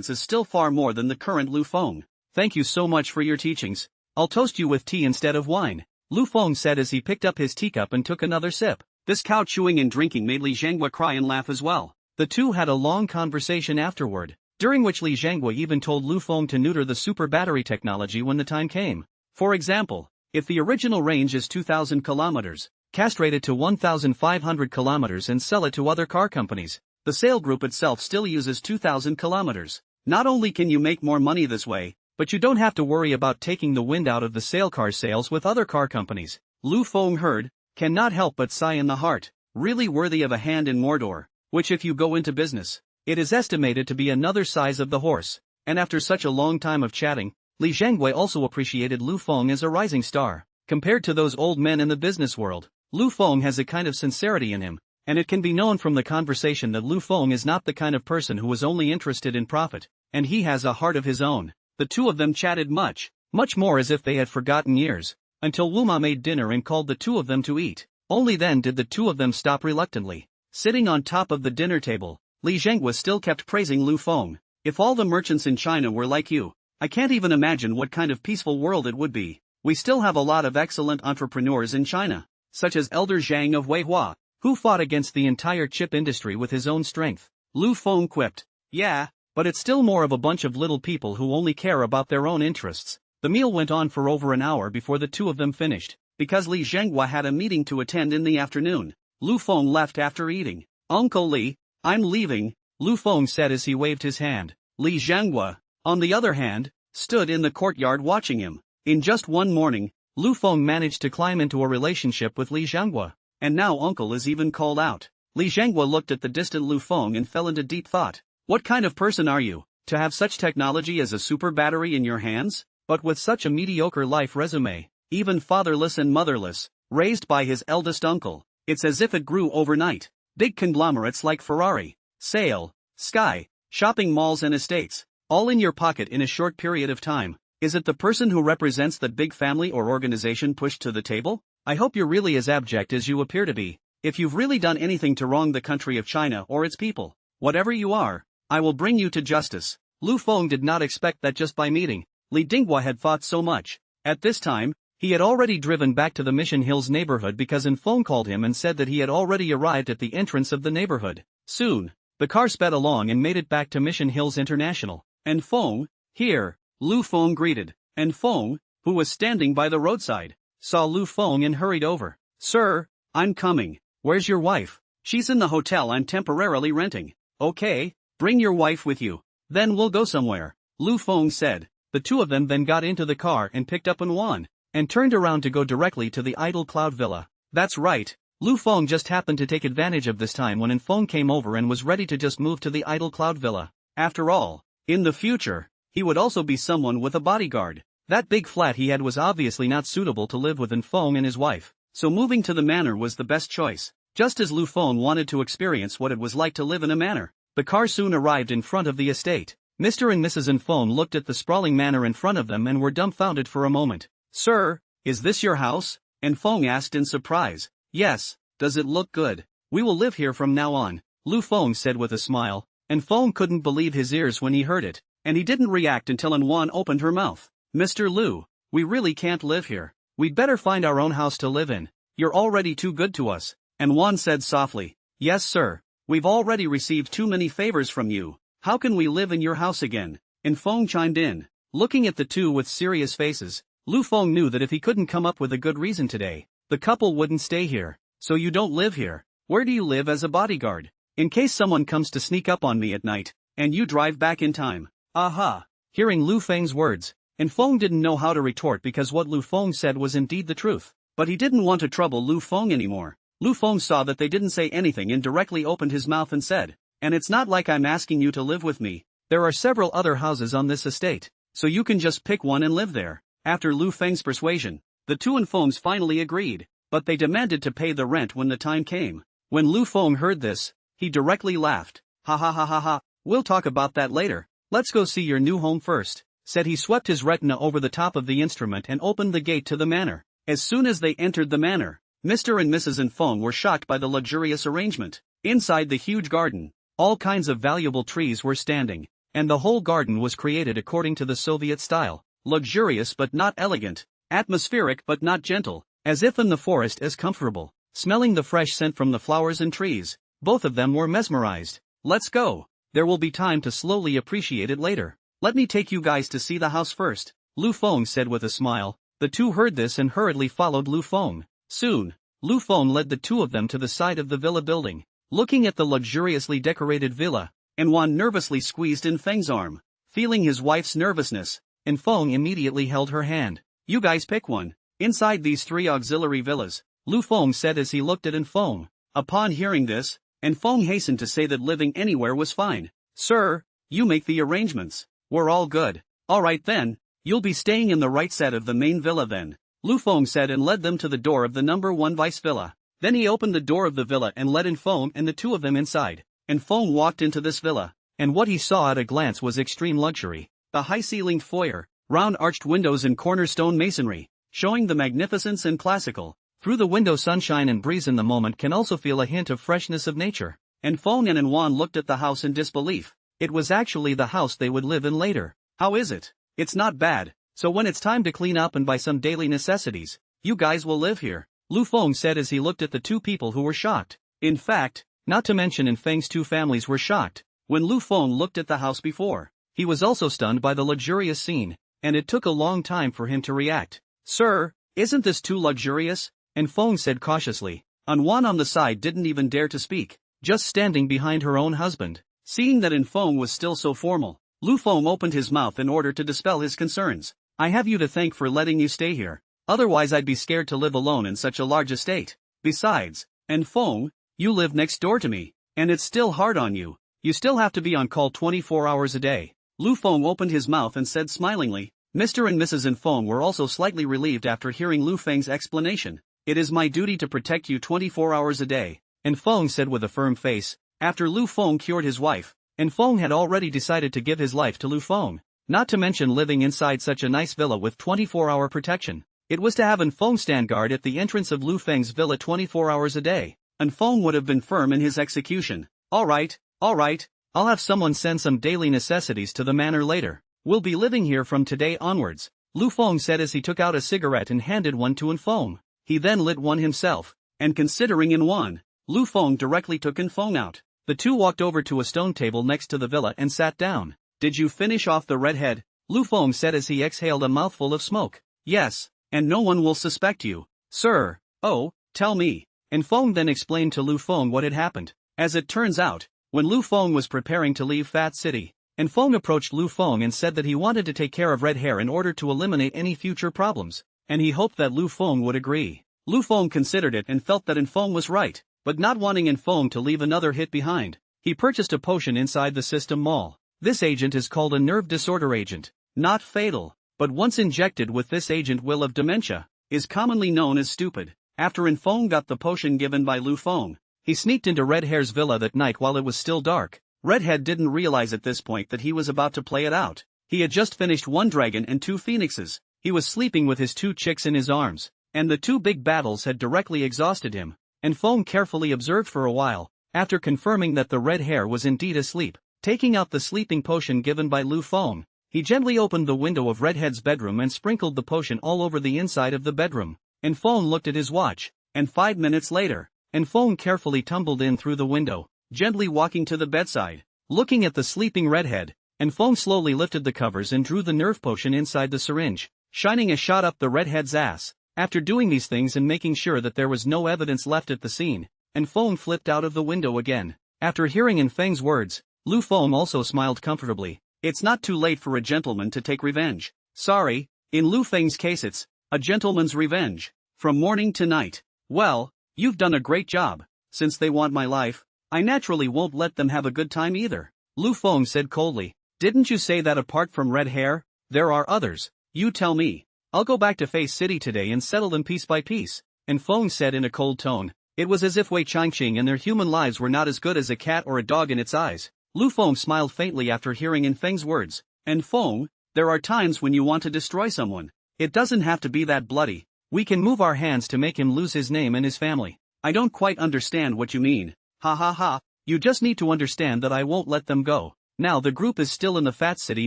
is still far more than the current Lu Feng. Thank you so much for your teachings. I'll toast you with tea instead of wine, Lu Feng said as he picked up his teacup and took another sip. This cow chewing and drinking made Li Zhanghua cry and laugh as well. The two had a long conversation afterward, during which Li Zhanghua even told Lu Feng to neuter the super battery technology when the time came. For example, if the original range is 2,000 kilometers, castrate it to 1,500 kilometers and sell it to other car companies. The sale group itself still uses 2,000 kilometers. Not only can you make more money this way, but you don't have to worry about taking the wind out of the sale car sales with other car companies. Lu Feng heard, cannot help but sigh in the heart. Really worthy of a hand in Mordor, which if you go into business, it is estimated to be another size of the horse. And after such a long time of chatting, Li Zhanghua also appreciated Lu Feng as a rising star. Compared to those old men in the business world, Lu Feng has a kind of sincerity in him, and it can be known from the conversation that Lu Feng is not the kind of person who is only interested in profit, and he has a heart of his own. The two of them chatted much more as if they had forgotten years, until Wuma made dinner and called the two of them to eat. Only then did the two of them stop reluctantly. Sitting on top of the dinner table, Li Zhanghua still kept praising Lu Feng. If all the merchants in China were like you, I can't even imagine what kind of peaceful world it would be. We still have a lot of excellent entrepreneurs in China, such as Elder Zhang of Weihua, who fought against the entire chip industry with his own strength. Lu Feng quipped. Yeah, but it's still more of a bunch of little people who only care about their own interests. The meal went on for over an hour before the two of them finished, because Li Zhanghua had a meeting to attend in the afternoon. Lu Feng left after eating. Uncle Li, I'm leaving, Lu Feng said as he waved his hand. Li Zhanghua, on the other hand, stood in the courtyard watching him. In just one morning, Lu Feng managed to climb into a relationship with Li Zhanghua. and now uncle is even called out. Li Zhenghua looked at the distant Lu Feng and fell into deep thought. What kind of person are you, to have such technology as a super battery in your hands? But with such a mediocre life resume, even fatherless and motherless, raised by his eldest uncle, it's as if it grew overnight. Big conglomerates like Ferrari, Sale, Sky, shopping malls and estates, all in your pocket in a short period of time. Is it the person who represents that big family or organization pushed to the table? I hope you're really as abject as you appear to be. If you've really done anything to wrong the country of China or its people, whatever you are, I will bring you to justice. Lu Feng did not expect that just by meeting Li Dinghua had fought so much. At this time, he had already driven back to the Mission Hills neighborhood because En Feng called him and said that he had already arrived at the entrance of the neighborhood. Soon, the car sped along and made it back to Mission Hills International. En Feng, here, Lu Feng greeted. En Feng, who was standing by the roadside, saw Lu Feng and hurried over. Sir, I'm coming. Where's your wife? She's in the hotel I'm temporarily renting. Okay, bring your wife with you. Then we'll go somewhere, Lu Feng said. The two of them then got into the car and picked up Anwan, and turned around to go directly to the idle Cloud Villa. That's right, Lu Feng just happened to take advantage of this time when En Feng came over and was ready to just move to the idle Cloud Villa. After all, in the future, he would also be someone with a bodyguard. That big flat he had was obviously not suitable to live with En Feng and his wife, so moving to the manor was the best choice. Just as Lu Feng wanted to experience what it was like to live in a manor, the car soon arrived in front of the estate. Mr. and Mrs. En Feng looked at the sprawling manor in front of them and were dumbfounded for a moment. Sir, is this your house? En Feng asked in surprise. Yes, does it look good? We will live here from now on, Lu Feng said with a smile. En Feng couldn't believe his ears when he heard it, and he didn't react until Anwan opened her mouth. Mr. Lu, we really can't live here. We'd better find our own house to live in. You're already too good to us. Anwan said softly. Yes sir, we've already received too many favors from you. How can we live in your house again? En Feng chimed in. Looking at the two with serious faces, Lu Feng knew that if he couldn't come up with a good reason today, the couple wouldn't stay here. So you don't live here. Where do you live as a bodyguard? In case someone comes to sneak up on me at night, and you drive back in time. Aha! Hearing Lu Feng's words, En Feng didn't know how to retort because what Lu Feng said was indeed the truth. But he didn't want to trouble Lu Feng anymore. Lu Feng saw that they didn't say anything and directly opened his mouth and said, and it's not like I'm asking you to live with me. There are several other houses on this estate, so you can just pick one and live there. After Lu Feng's persuasion, the two En Fengs finally agreed, but they demanded to pay the rent when the time came. When Lu Feng heard this, he directly laughed. Ha ha ha ha ha, we'll talk about that later. Let's go see your new home first, said he swept his retina over the top of the instrument and opened the gate to the manor. As soon as they entered the manor, Mr. and Mrs. En Feng were shocked by the luxurious arrangement. Inside the huge garden, all kinds of valuable trees were standing, and the whole garden was created according to the Soviet style, luxurious but not elegant, atmospheric but not gentle, as if in the forest as comfortable. Smelling the fresh scent from the flowers and trees, both of them were mesmerized. Let's go. There will be time to slowly appreciate it later. Let me take you guys to see the house first, Lu Feng said with a smile. The two heard this and hurriedly followed Lu Feng. Soon, Lu Feng led the two of them to the side of the villa building. Looking at the luxuriously decorated villa, Anwan nervously squeezed En Feng's arm. Feeling his wife's nervousness, En Feng immediately held her hand. You guys pick one. Inside these three auxiliary villas, Lu Feng said as he looked at En Feng. Upon hearing this, En Feng hastened to say that living anywhere was fine. Sir, you make the arrangements. We're all good. Alright then, you'll be staying in the right set of the main villa then, Lu Feng said and led them to the door of the number 1 vice villa. Then he opened the door of the villa and led En Feng and the two of them inside. En Feng walked into this villa, and what he saw at a glance was extreme luxury. The high-ceilinged foyer, round arched windows and cornerstone masonry, showing the magnificence and classical. Through the window sunshine and breeze in the moment can also feel a hint of freshness of nature. En Feng and Anwan looked at the house in disbelief. It was actually the house they would live in later. How is it? It's not bad, so when it's time to clean up and buy some daily necessities, you guys will live here, Lu Feng said as he looked at the two people who were shocked. In fact, not to mention En Feng's two families were shocked. When Lu Feng looked at the house before, he was also stunned by the luxurious scene, and it took a long time for him to react. Sir, isn't this too luxurious? En Feng said cautiously. Anwan on the side didn't even dare to speak, just standing behind her own husband. Seeing that En Feng was still so formal, Lu Feng opened his mouth in order to dispel his concerns. I have you to thank for letting you stay here. Otherwise I'd be scared to live alone in such a large estate. Besides, and Feng, you live next door to me, and it's still hard on you. You still have to be on call 24 hours a day. Lu Feng opened his mouth and said smilingly. Mr. and Mrs. Feng were also slightly relieved after hearing Lu Feng's explanation. It is my duty to protect you 24 hours a day, and Feng said with a firm face. After Lu Feng cured his wife, and Feng had already decided to give his life to Lu Feng. Not to mention living inside such a nice villa with 24-hour protection. It was to have An Feng stand guard at the entrance of Lu Feng's villa 24 hours a day. An Feng would have been firm in his execution. Alright, I'll have someone send some daily necessities to the manor later. We'll be living here from today onwards, Lu Feng said as he took out a cigarette and handed one to An Feng. He then lit one himself, and considering in one, Lu Feng directly took An Feng out. The two walked over to a stone table next to the villa and sat down. Did you finish off the redhead? Lu Feng said as he exhaled a mouthful of smoke. Yes, and no one will suspect you, sir. Oh, tell me. An Feng then explained to Lu Feng what had happened. As it turns out, when Lu Feng was preparing to leave Fat City, An Feng approached Lu Feng and said that he wanted to take care of red hair in order to eliminate any future problems, and he hoped that Lu Feng would agree. Lu Feng considered it and felt that An Feng was right, but not wanting An Feng to leave another hit behind, he purchased a potion inside the system mall. This agent is called a nerve disorder agent, not fatal, but once injected with this agent will of dementia, is commonly known as stupid. After An Feng got the potion given by Lu Feng, he sneaked into Red Hair's villa that night while it was still dark. Redhead didn't realize at this point that he was about to play it out. He had just finished one dragon and 2 phoenixes. He was sleeping with his 2 chicks in his arms, and the 2 big battles had directly exhausted him. And Feng carefully observed for a while, after confirming that the red hair was indeed asleep. Taking out the sleeping potion given by Lu Feng, he gently opened the window of Redhead's bedroom and sprinkled the potion all over the inside of the bedroom. And Feng looked at his watch, and 5 minutes later, and Feng carefully tumbled in through the window, gently walking to the bedside. Looking at the sleeping Redhead, and Feng slowly lifted the covers and drew the nerve potion inside the syringe, shining a shot up the Redhead's ass. After doing these things and making sure that there was no evidence left at the scene, and Feng flipped out of the window again. After hearing An Feng's words, Lu Feng also smiled comfortably. It's not too late for a gentleman to take revenge. Sorry, in Lu Feng's case it's a gentleman's revenge, from morning to night. Well, you've done a great job. Since they want my life, I naturally won't let them have a good time either, Lu Feng said coldly. Didn't you say that apart from red hair, there are others? You tell me. I'll go back to Face City today and settle them piece by piece, and Feng said in a cold tone. It was as if Wei Changqing and their human lives were not as good as a cat or a dog in its eyes. Lu Feng smiled faintly after hearing An Feng's words. And Feng, there are times when you want to destroy someone. It doesn't have to be that bloody. We can move our hands to make him lose his name and his family. I don't quite understand what you mean. Ha ha ha, you just need to understand that I won't let them go. Now the group is still in the Fat City,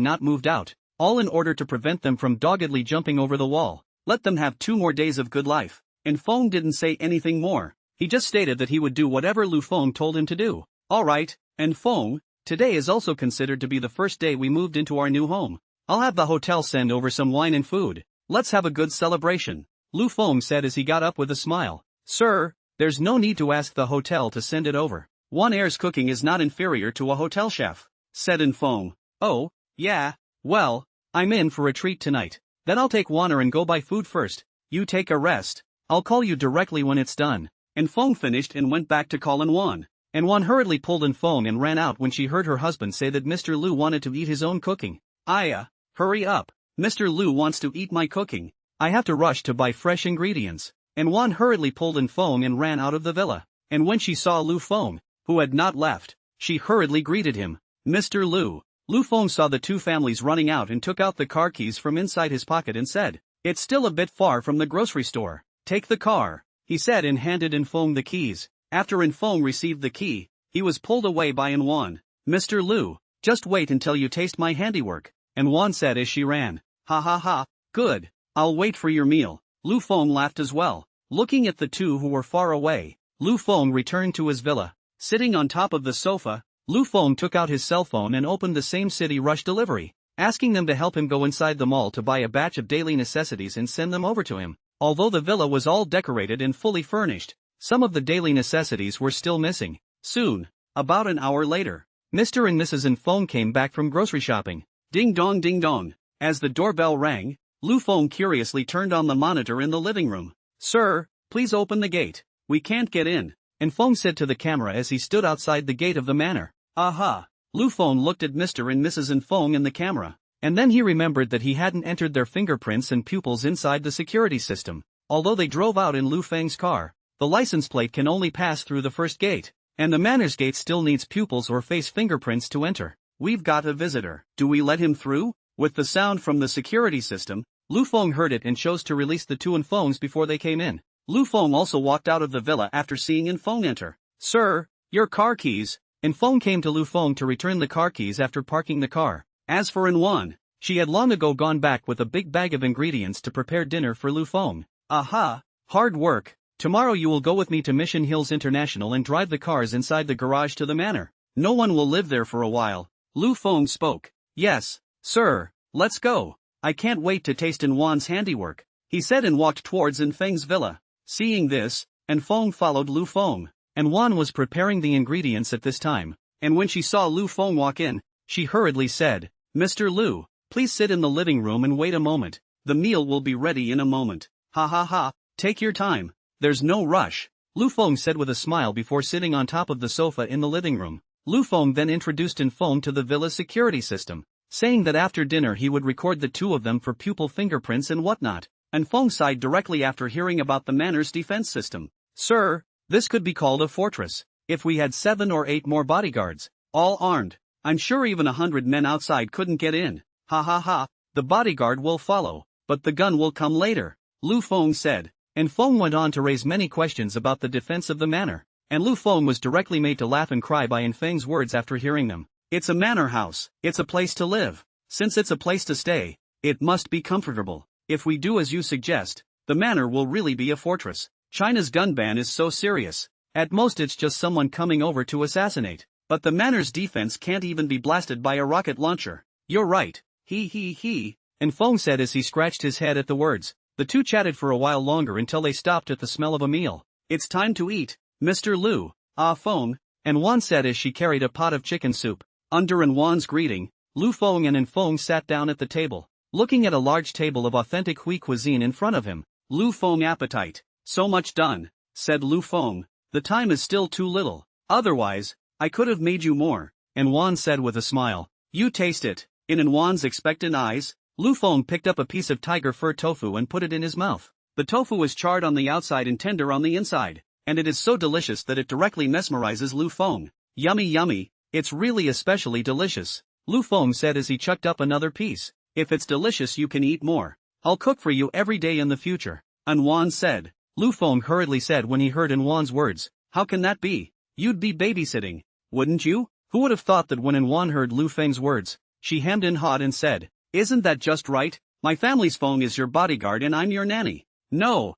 not moved out, all in order to prevent them from doggedly jumping over the wall. Let them have 2 more days of good life. And Feng didn't say anything more. He just stated that he would do whatever Lu Feng told him to do. Alright, and Feng, today is also considered to be the first day we moved into our new home. I'll have the hotel send over some wine and food. Let's have a good celebration, Lu Feng said as he got up with a smile. Sir, there's no need to ask the hotel to send it over. One heir's cooking is not inferior to a hotel chef, said An Feng. Oh, yeah, well, I'm in for a treat tonight. Then I'll take Wanner and go buy food first. You take a rest. I'll call you directly when it's done. And Feng finished and went back to call An Wan. And Wan hurriedly pulled An Feng and ran out when she heard her husband say that Mr. Lu wanted to eat his own cooking. Hurry up. Mr. Lu wants to eat my cooking. I have to rush to buy fresh ingredients. And Wan hurriedly pulled An Feng and ran out of the villa. And when she saw Lu Feng, who had not left, she hurriedly greeted him. Mr. Lu. Lu Feng saw the 2 families running out and took out the car keys from inside his pocket and said, It's still a bit far from the grocery store. Take the car, he said and handed An Feng the keys. After An Feng received the key, he was pulled away by An Wan. Mr. Lu, just wait until you taste my handiwork, An Wan said as she ran. Ha ha ha, good, I'll wait for your meal. Lu Feng laughed as well. Looking at the 2 who were far away, Lu Feng returned to his villa. Sitting on top of the sofa, Lu Feng took out his cell phone and opened the Same City Rush delivery, asking them to help him go inside the mall to buy a batch of daily necessities and send them over to him. Although the villa was all decorated and fully furnished, some of the daily necessities were still missing. Soon, about an hour later, Mr. and Mrs. An Feng came back from grocery shopping. Ding dong ding dong. As the doorbell rang, Lu Feng curiously turned on the monitor in the living room. Sir, please open the gate. We can't get in. And Feng said to the camera as he stood outside the gate of the manor. Aha! Lu Feng looked at Mr. and Mrs. and Feng in the camera. And then he remembered that he hadn't entered their fingerprints and pupils inside the security system. Although they drove out in Lu Feng's car, the license plate can only pass through the first gate. And the manor's gate still needs pupils or face fingerprints to enter. We've got a visitor. Do we let him through? With the sound from the security system, Lu Feng heard it and chose to release the two Infengs before they came in. Lu Feng also walked out of the villa after seeing Infeng enter. Sir, your car keys. Infeng came to Lu Feng to return the car keys after parking the car. As for Inwan, she had long ago gone back with a big bag of ingredients to prepare dinner for Lu Feng. Aha! Hard work. Tomorrow you will go with me to Mission Hills International and drive the cars inside the garage to the manor. No one will live there for a while. Lu Feng spoke. Yes, sir, let's go. I can't wait to taste Inwan's handiwork, he said and walked towards Infeng's villa. Seeing this, Infeng followed Lu Feng. Inwan was preparing the ingredients at this time, and when she saw Lu Feng walk in, she hurriedly said, Mr. Lu, please sit in the living room and wait a moment. The meal will be ready in a moment. Ha ha ha, take your time. There's no rush, Lu Feng said with a smile before sitting on top of the sofa in the living room. Lu Feng then introduced Infeng to the villa's security system, saying that after dinner he would record the two of them for pupil fingerprints and whatnot. Infeng sighed directly after hearing about the manor's defense system. Sir, this could be called a fortress. If we had 7 or 8 more bodyguards, all armed, I'm sure even 100 men outside couldn't get in. Ha ha ha, the bodyguard will follow, but the gun will come later, Lu Feng said. And Feng went on to raise many questions about the defense of the manor, and Lu Feng was directly made to laugh and cry by Infeng's words after hearing them. It's a manor house, it's a place to live. Since it's a place to stay, it must be comfortable. If we do as you suggest, the manor will really be a fortress. China's gun ban is so serious. At most it's just someone coming over to assassinate. But the manor's defense can't even be blasted by a rocket launcher. You're right. He. And Feng said as he scratched his head at the words. The two chatted for a while longer until they stopped at the smell of a meal. It's time to eat, Mr. Lu. Ah Feng, Inwan said as she carried a pot of chicken soup. Under Inwan's greeting, Lu Feng and Infeng sat down at the table, looking at a large table of authentic Hui cuisine in front of him. Lu Feng appetite. So much done, said Lu Feng. The time is still too little. Otherwise, I could have made you more, Inwan said with a smile. You taste it. In Inwan's expectant eyes, Lu Feng picked up a piece of tiger fur tofu and put it in his mouth. The tofu is charred on the outside and tender on the inside, and it is so delicious that it directly mesmerizes Lu Feng. Yummy yummy, it's really especially delicious, Lu Feng said as he chucked up another piece. If it's delicious you can eat more. I'll cook for you every day in the future, Inwan said. Lu Feng hurriedly said when he heard Inwan's words, how can that be? You'd be babysitting, wouldn't you? Who would have thought that when Inwan heard Lu Feng's words, she hemmed and hawed and said, isn't that just right? My family's Feng is your bodyguard and I'm your nanny. No,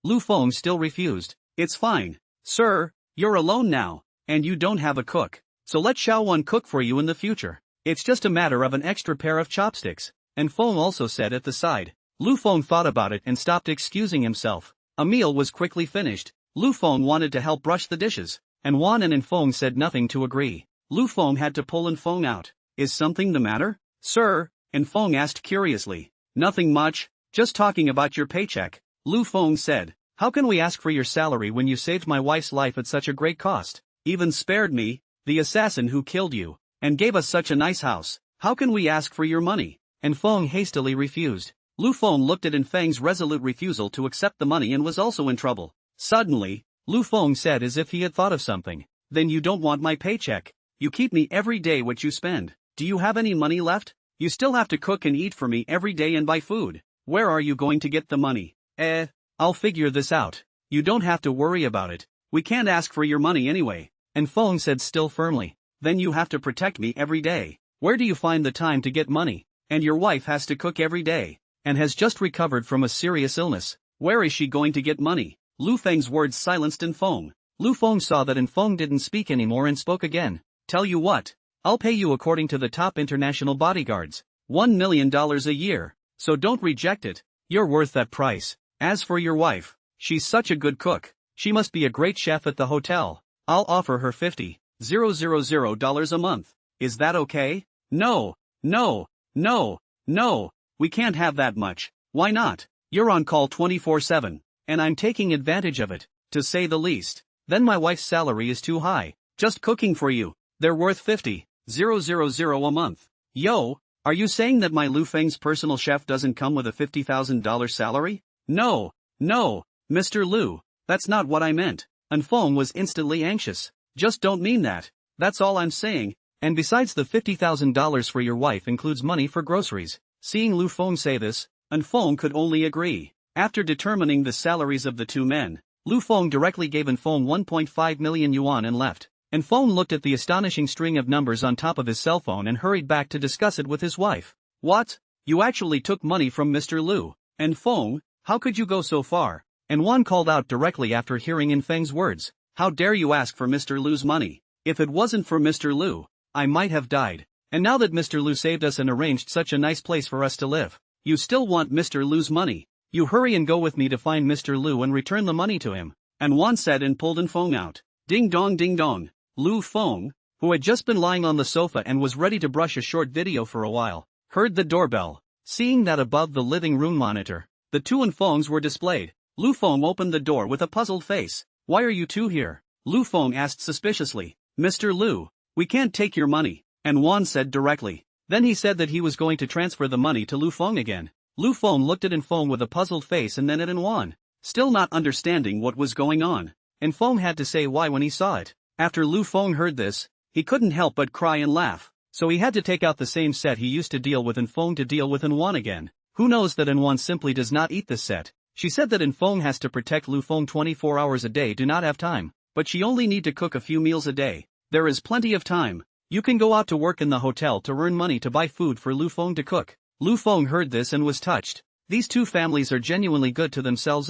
Lu Feng still refused. It's fine, sir, you're alone now, and you don't have a cook, so let Xiaowan cook for you in the future. It's just a matter of an extra pair of chopsticks, and Feng also said at the side. Lu Feng thought about it and stopped excusing himself. A meal was quickly finished. Lu Feng wanted to help brush the dishes, and Wan and Infeng said nothing to agree. Lu Feng had to pull Infeng out. Is something the matter, sir? Infeng asked curiously. Nothing much, just talking about your paycheck, Lu Feng said. How can we ask for your salary when you saved my wife's life at such a great cost? Even spared me, the assassin who killed you, and gave us such a nice house. How can we ask for your money? Infeng hastily refused. Lu Feng looked at Infeng's resolute refusal to accept the money and was also in trouble. Suddenly, Lu Feng said as if he had thought of something. Then you don't want my paycheck. You keep me every day what you spend. Do you have any money left? You still have to cook and eat for me every day and buy food. Where are you going to get the money? I'll figure this out. You don't have to worry about it. We can't ask for your money anyway. And Feng said still firmly. Then you have to protect me every day. Where do you find the time to get money? And your wife has to cook every day, and has just recovered from a serious illness. Where is she going to get money? Lu Feng's words silenced Infeng. Lu Feng saw that Infeng didn't speak anymore and spoke again. Tell you what. I'll pay you according to the top international bodyguards. $1 million a year. So don't reject it. You're worth that price. As for your wife, she's such a good cook. She must be a great chef at the hotel. I'll offer her $50,000 a month. Is that okay? No. We can't have that much. Why not? You're on call 24/7. And I'm taking advantage of it. to say the least. Then my wife's salary is too high. Just cooking for you. They're worth 50,000 a month. Yo, are you saying that my Lu Feng's personal chef doesn't come with a $50,000 salary? No, Mr. Lu, that's not what I meant. And Feng was instantly anxious. Just don't mean that. That's all I'm saying. And besides, the $50,000 for your wife includes money for groceries. Seeing Lu Feng say this, and Feng could only agree. After determining the salaries of the two men, Lu Feng directly gave An Feng 1.5 million yuan and left. And Feng looked at the astonishing string of numbers on top of his cell phone and hurried back to discuss it with his wife. What? You actually took money from Mr. Lu? And Feng, how could you go so far? And Wan called out directly after hearing In Feng's words. How dare you ask for Mr. Lu's money? If it wasn't for Mr. Lu, I might have died. And now that Mr. Lu saved us and arranged such a nice place for us to live, you still want Mr. Lu's money? You hurry and go with me to find Mr. Lu and return the money to him. And Wan said and pulled In Feng out. Ding dong ding dong. Lu Feng, who had just been lying on the sofa and was ready to brush a short video for a while, heard the doorbell. Seeing that above the living room monitor, the two In Fengs were displayed, Lu Feng opened the door with a puzzled face. Why are you two here? Lu Feng asked suspiciously. Mr. Lu, we can't take your money, and Wan said directly. Then he said that he was going to transfer the money to Lu Feng again. Lu Feng looked at In Feng with a puzzled face and then at In Wan, still not understanding what was going on. In Feng had to say why when he saw it. After Lu Feng heard this, he couldn't help but cry and laugh, so he had to take out the same set he used to deal with In Feng to deal with In Wan again. Who knows that In Wan simply does not eat this set. She said that In Feng has to protect Lu Feng 24 hours a day, do not have time, but she only need to cook a few meals a day. There is plenty of time. You can go out to work in the hotel to earn money to buy food for Lu Feng to cook. Lu Feng heard this and was touched. These two families are genuinely good to themselves,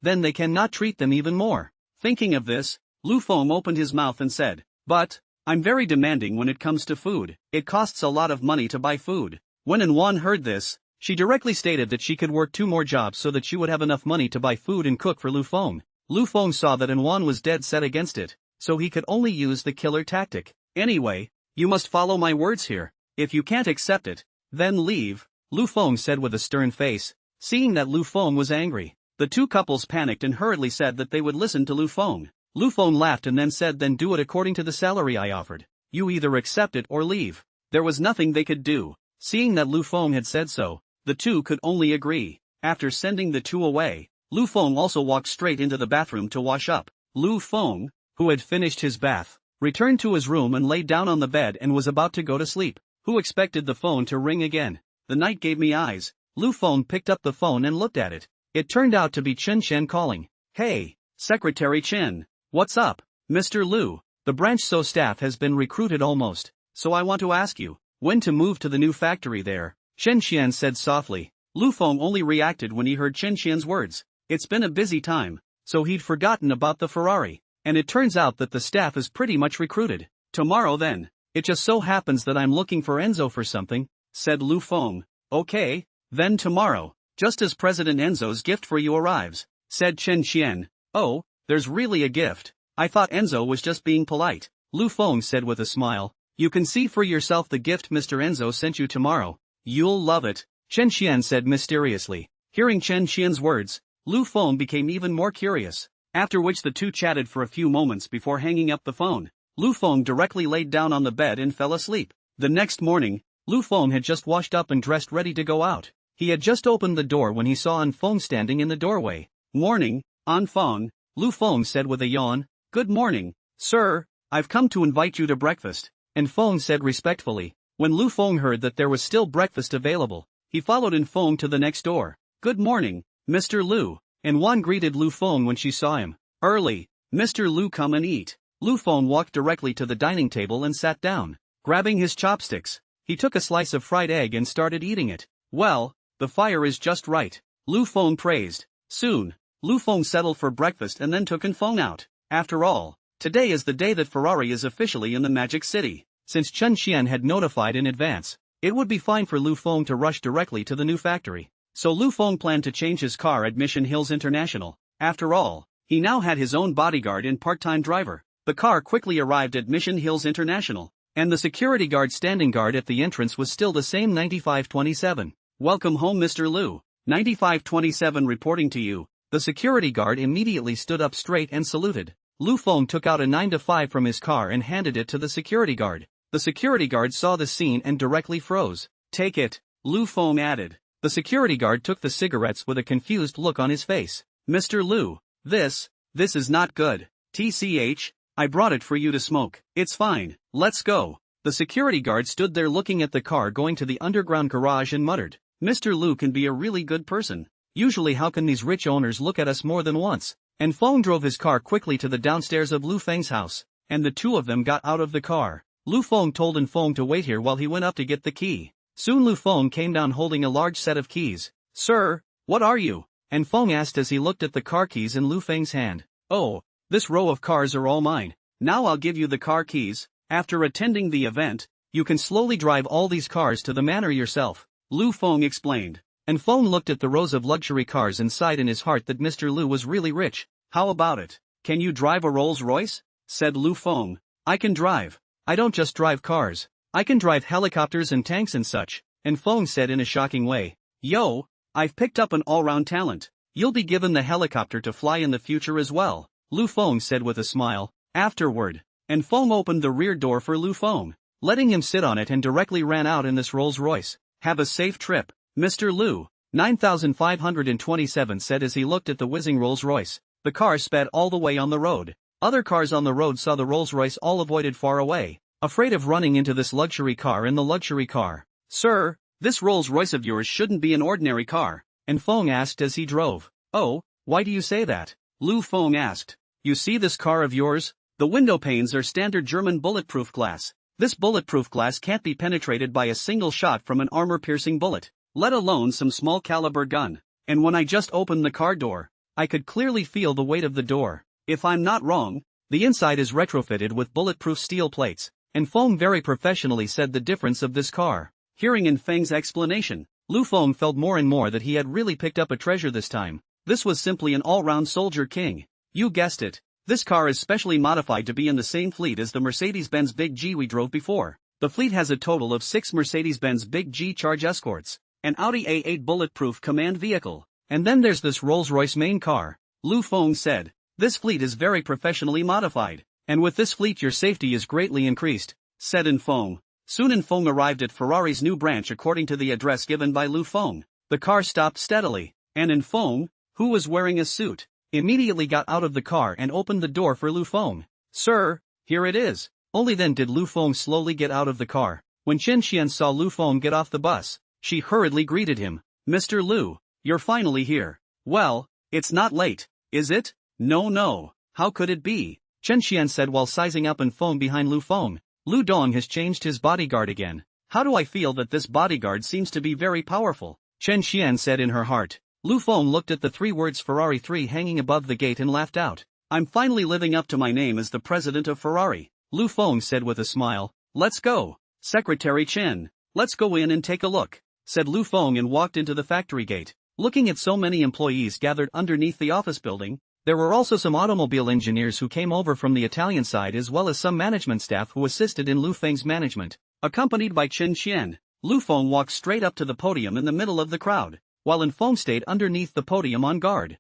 then they cannot treat them even more. Thinking of this, Lu Feng opened his mouth and said, but, I'm very demanding when it comes to food. It costs a lot of money to buy food. When In Wan heard this, she directly stated that she could work 2 more jobs so that she would have enough money to buy food and cook for Lu Feng. Lu Feng saw that In Wan was dead set against it, so he could only use the killer tactic. Anyway, you must follow my words here. If you can't accept it, then leave, Lu Feng said with a stern face. Seeing that Lu Feng was angry, the two couples panicked and hurriedly said that they would listen to Lu Feng. Lu Feng laughed and then said, then do it according to the salary I offered. You either accept it or leave. There was nothing they could do. Seeing that Lu Feng had said so, the two could only agree. After sending the two away, Lu Feng also walked straight into the bathroom to wash up. Lu Feng, who had finished his bath, returned to his room and lay down on the bed and was about to go to sleep. Who expected the phone to ring again? The night gave me eyes. Lu Feng picked up the phone and looked at it. It turned out to be Chen Chen calling. Hey, Secretary Chen. What's up, Mr. Lu? The branch so staff has been recruited almost, so I want to ask you, when to move to the new factory there? Chen Xian said softly. Lu Feng only reacted when he heard Chen Xian's words. It's been a busy time, so he'd forgotten about the Ferrari, and it turns out that the staff is pretty much recruited. Tomorrow then. It just so happens that I'm looking for Enzo for something, said Lu Feng. Okay, then tomorrow, just as President Enzo's gift for you arrives, said Chen Xian. Oh, there's really a gift. I thought Enzo was just being polite, Lu Feng said with a smile. You can see for yourself the gift Mr. Enzo sent you tomorrow. You'll love it, Chen Xian said mysteriously. Hearing Chen Xian's words, Lu Feng became even more curious, after which the two chatted for a few moments before hanging up the phone. Lu Feng directly laid down on the bed and fell asleep. The next morning, Lu Feng had just washed up and dressed ready to go out. He had just opened the door when he saw An Feng standing in the doorway. Morning, An Feng, Lu Feng said with a yawn. Good morning, sir, I've come to invite you to breakfast, An Feng said respectfully. When Lu Feng heard that there was still breakfast available, he followed An Feng to the next door. Good morning, Mr. Lu, and Wan greeted Lu Feng when she saw him. Early, Mr. Lu, come and eat. Lu Feng walked directly to the dining table and sat down. Grabbing his chopsticks, he took a slice of fried egg and started eating it. Well, the fire is just right, Lu Feng praised. Soon, Lu Feng settled for breakfast and then took An Feng out. After all, today is the day that Ferrari is officially in the Magic City. Since Chen Xian had notified in advance, it would be fine for Lu Feng to rush directly to the new factory. So Lu Feng planned to change his car at Mission Hills International. After all, he now had his own bodyguard and part-time driver. The car quickly arrived at Mission Hills International, and the security guard standing guard at the entrance was still the same 9527. Welcome home, Mr. Lu. 9527 reporting to you. The security guard immediately stood up straight and saluted. Lu Feng took out a 9-to-5 from his car and handed it to the security guard. The security guard saw the scene and directly froze. "Take it," Lu Feng added. The security guard took the cigarettes with a confused look on his face. "Mr. Lu, this is not good. TCH, I brought it for you to smoke." "It's fine, let's go." The security guard stood there looking at the car going to the underground garage and muttered, "Mr. Lu can be a really good person. Usually how can these rich owners look at us more than once?" And Feng drove his car quickly to the downstairs of Lu Feng's house, and the two of them got out of the car. Lu Feng told Feng to wait here while he went up to get the key. Soon Lu Feng came down holding a large set of keys. "Sir, what are you?" And Feng asked as he looked at the car keys in Lu Feng's hand. "Oh, this row of cars are all mine. Now I'll give you the car keys. After attending the event, you can slowly drive all these cars to the manor yourself," Lu Feng explained. And Feng looked at the rows of luxury cars and sighed in his heart that Mr. Lu was really rich. "How about it? Can you drive a Rolls-Royce?" said Lu Feng. "I can drive. I don't just drive cars. I can drive helicopters and tanks and such," and Feng said in a shocking way. "Yo, I've picked up an all-round talent. You'll be given the helicopter to fly in the future as well," Lu Feng said with a smile. Afterward, and Feng opened the rear door for Lu Feng, letting him sit on it and directly ran out in this Rolls-Royce. "Have a safe trip, Mr. Lu," 9527 said as he looked at the whizzing Rolls-Royce. The car sped all the way on the road. Other cars on the road saw the Rolls-Royce all avoided far away, afraid of running into this luxury car and the luxury car. "Sir, this Rolls-Royce of yours shouldn't be an ordinary car," and Feng asked as he drove. "Oh, why do you say that?" Lu Feng asked. "You see this car of yours? The window panes are standard German bulletproof glass. This bulletproof glass can't be penetrated by a single shot from an armor-piercing bullet, let alone some small caliber gun. And when I just opened the car door, I could clearly feel the weight of the door. If I'm not wrong, the inside is retrofitted with bulletproof steel plates," and Feng very professionally said the difference of this car. Hearing Feng's explanation, Lu Feng felt more and more that he had really picked up a treasure this time. This was simply an all-round soldier king. You guessed it. This car is specially modified to be in the same fleet as the Mercedes-Benz Big G we drove before. The fleet has a total of 6 Mercedes-Benz Big G Charge Escorts, an Audi A8 bulletproof command vehicle, and then there's this Rolls-Royce main car, Lu Feng said. "This fleet is very professionally modified, and with this fleet your safety is greatly increased," said Feng. Soon Feng arrived at Ferrari's new branch according to the address given by Lu Feng. The car stopped steadily, and Feng, who was wearing a suit, immediately got out of the car and opened the door for Lu Feng. "Sir, here it is." Only then did Lu Feng slowly get out of the car. When Chen Xian saw Lu Feng get off the bus, she hurriedly greeted him. "Mr. Lu, you're finally here. Well, it's not late, is it?" No, how could it be?" Chen Xian said while sizing up Feng behind Lu Feng. "Lu Dong has changed his bodyguard again. How do I feel that this bodyguard seems to be very powerful?" Chen Xian said in her heart. Lu Feng looked at the 3 words Ferrari 3 hanging above the gate and laughed out. "I'm finally living up to my name as the president of Ferrari," Lu Feng said with a smile. "Let's go, Secretary Chen. Let's go in and take a look," said Lu Feng and walked into the factory gate. Looking at so many employees gathered underneath the office building, there were also some automobile engineers who came over from the Italian side as well as some management staff who assisted in Lu Feng's management. Accompanied by Chen Xian, Lu Feng walked straight up to the podium in the middle of the crowd, while Feng stayed underneath the podium on guard.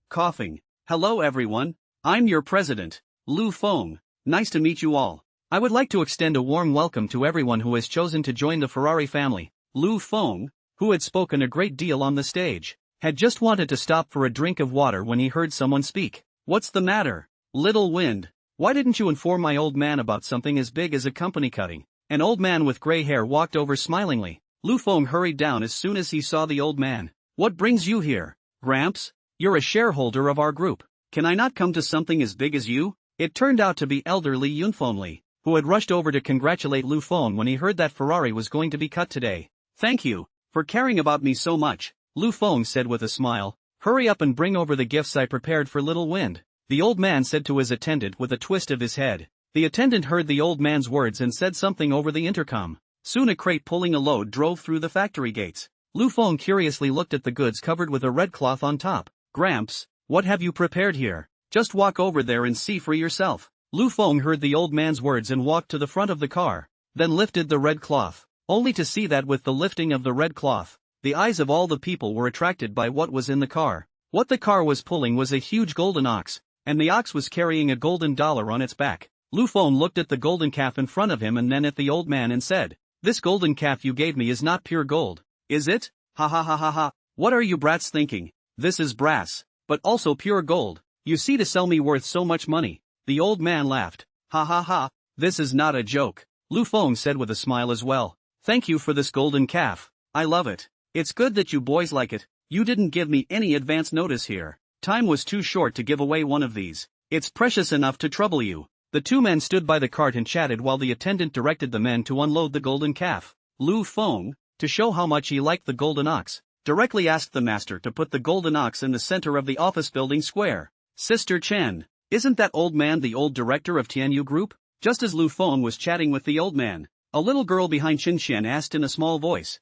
Coughing. "Hello everyone, I'm your president, Lu Feng. Nice to meet you all. I would like to extend a warm welcome to everyone who has chosen to join the Ferrari family." Lu Feng, who had spoken a great deal on the stage, had just wanted to stop for a drink of water when he heard someone speak. "What's the matter, little wind? Why didn't you inform my old man about something as big as a company cutting?" An old man with gray hair walked over smilingly. Lu Feng hurried down as soon as he saw the old man. "What brings you here, Gramps? You're a shareholder of our group. Can I not come to something as big as you?" It turned out to be elderly Yunfeng, who had rushed over to congratulate Lu Feng when he heard that Ferrari was going to be cut today. "Thank you for caring about me so much," Lu Feng said with a smile. "Hurry up and bring over the gifts I prepared for little wind," the old man said to his attendant with a twist of his head. The attendant heard the old man's words and said something over the intercom. Soon a crate pulling a load drove through the factory gates. Lu Feng curiously looked at the goods covered with a red cloth on top. "Gramps, what have you prepared here? Just walk over there and see for yourself." Lu Feng heard the old man's words and walked to the front of the car, then lifted the red cloth, only to see that with the lifting of the red cloth, the eyes of all the people were attracted by what was in the car. What the car was pulling was a huge golden ox, and the ox was carrying a golden dollar on its back. Lu Feng looked at the golden calf in front of him and then at the old man and said, "This golden calf you gave me is not pure gold, is it? Ha ha ha ha ha. What are you brats thinking? This is brass, but also pure gold. You see, to sell me worth so much money." The old man laughed. "Ha ha ha, this is not a joke," Lu Feng said with a smile as well. "Thank you for this golden calf. I love it. It's good that you boys like it. You didn't give me any advance notice here. Time was too short to give away one of these. It's precious enough to trouble you." The two men stood by the cart and chatted while the attendant directed the men to unload the golden calf. Lu Feng, to show how much he liked the golden ox, directly asked the master to put the golden ox in the center of the office building square. "Sister Chen, isn't that old man the old director of Tianyu Group?" Just as Lu Feng was chatting with the old man, a little girl behind Chen Xian asked in a small voice.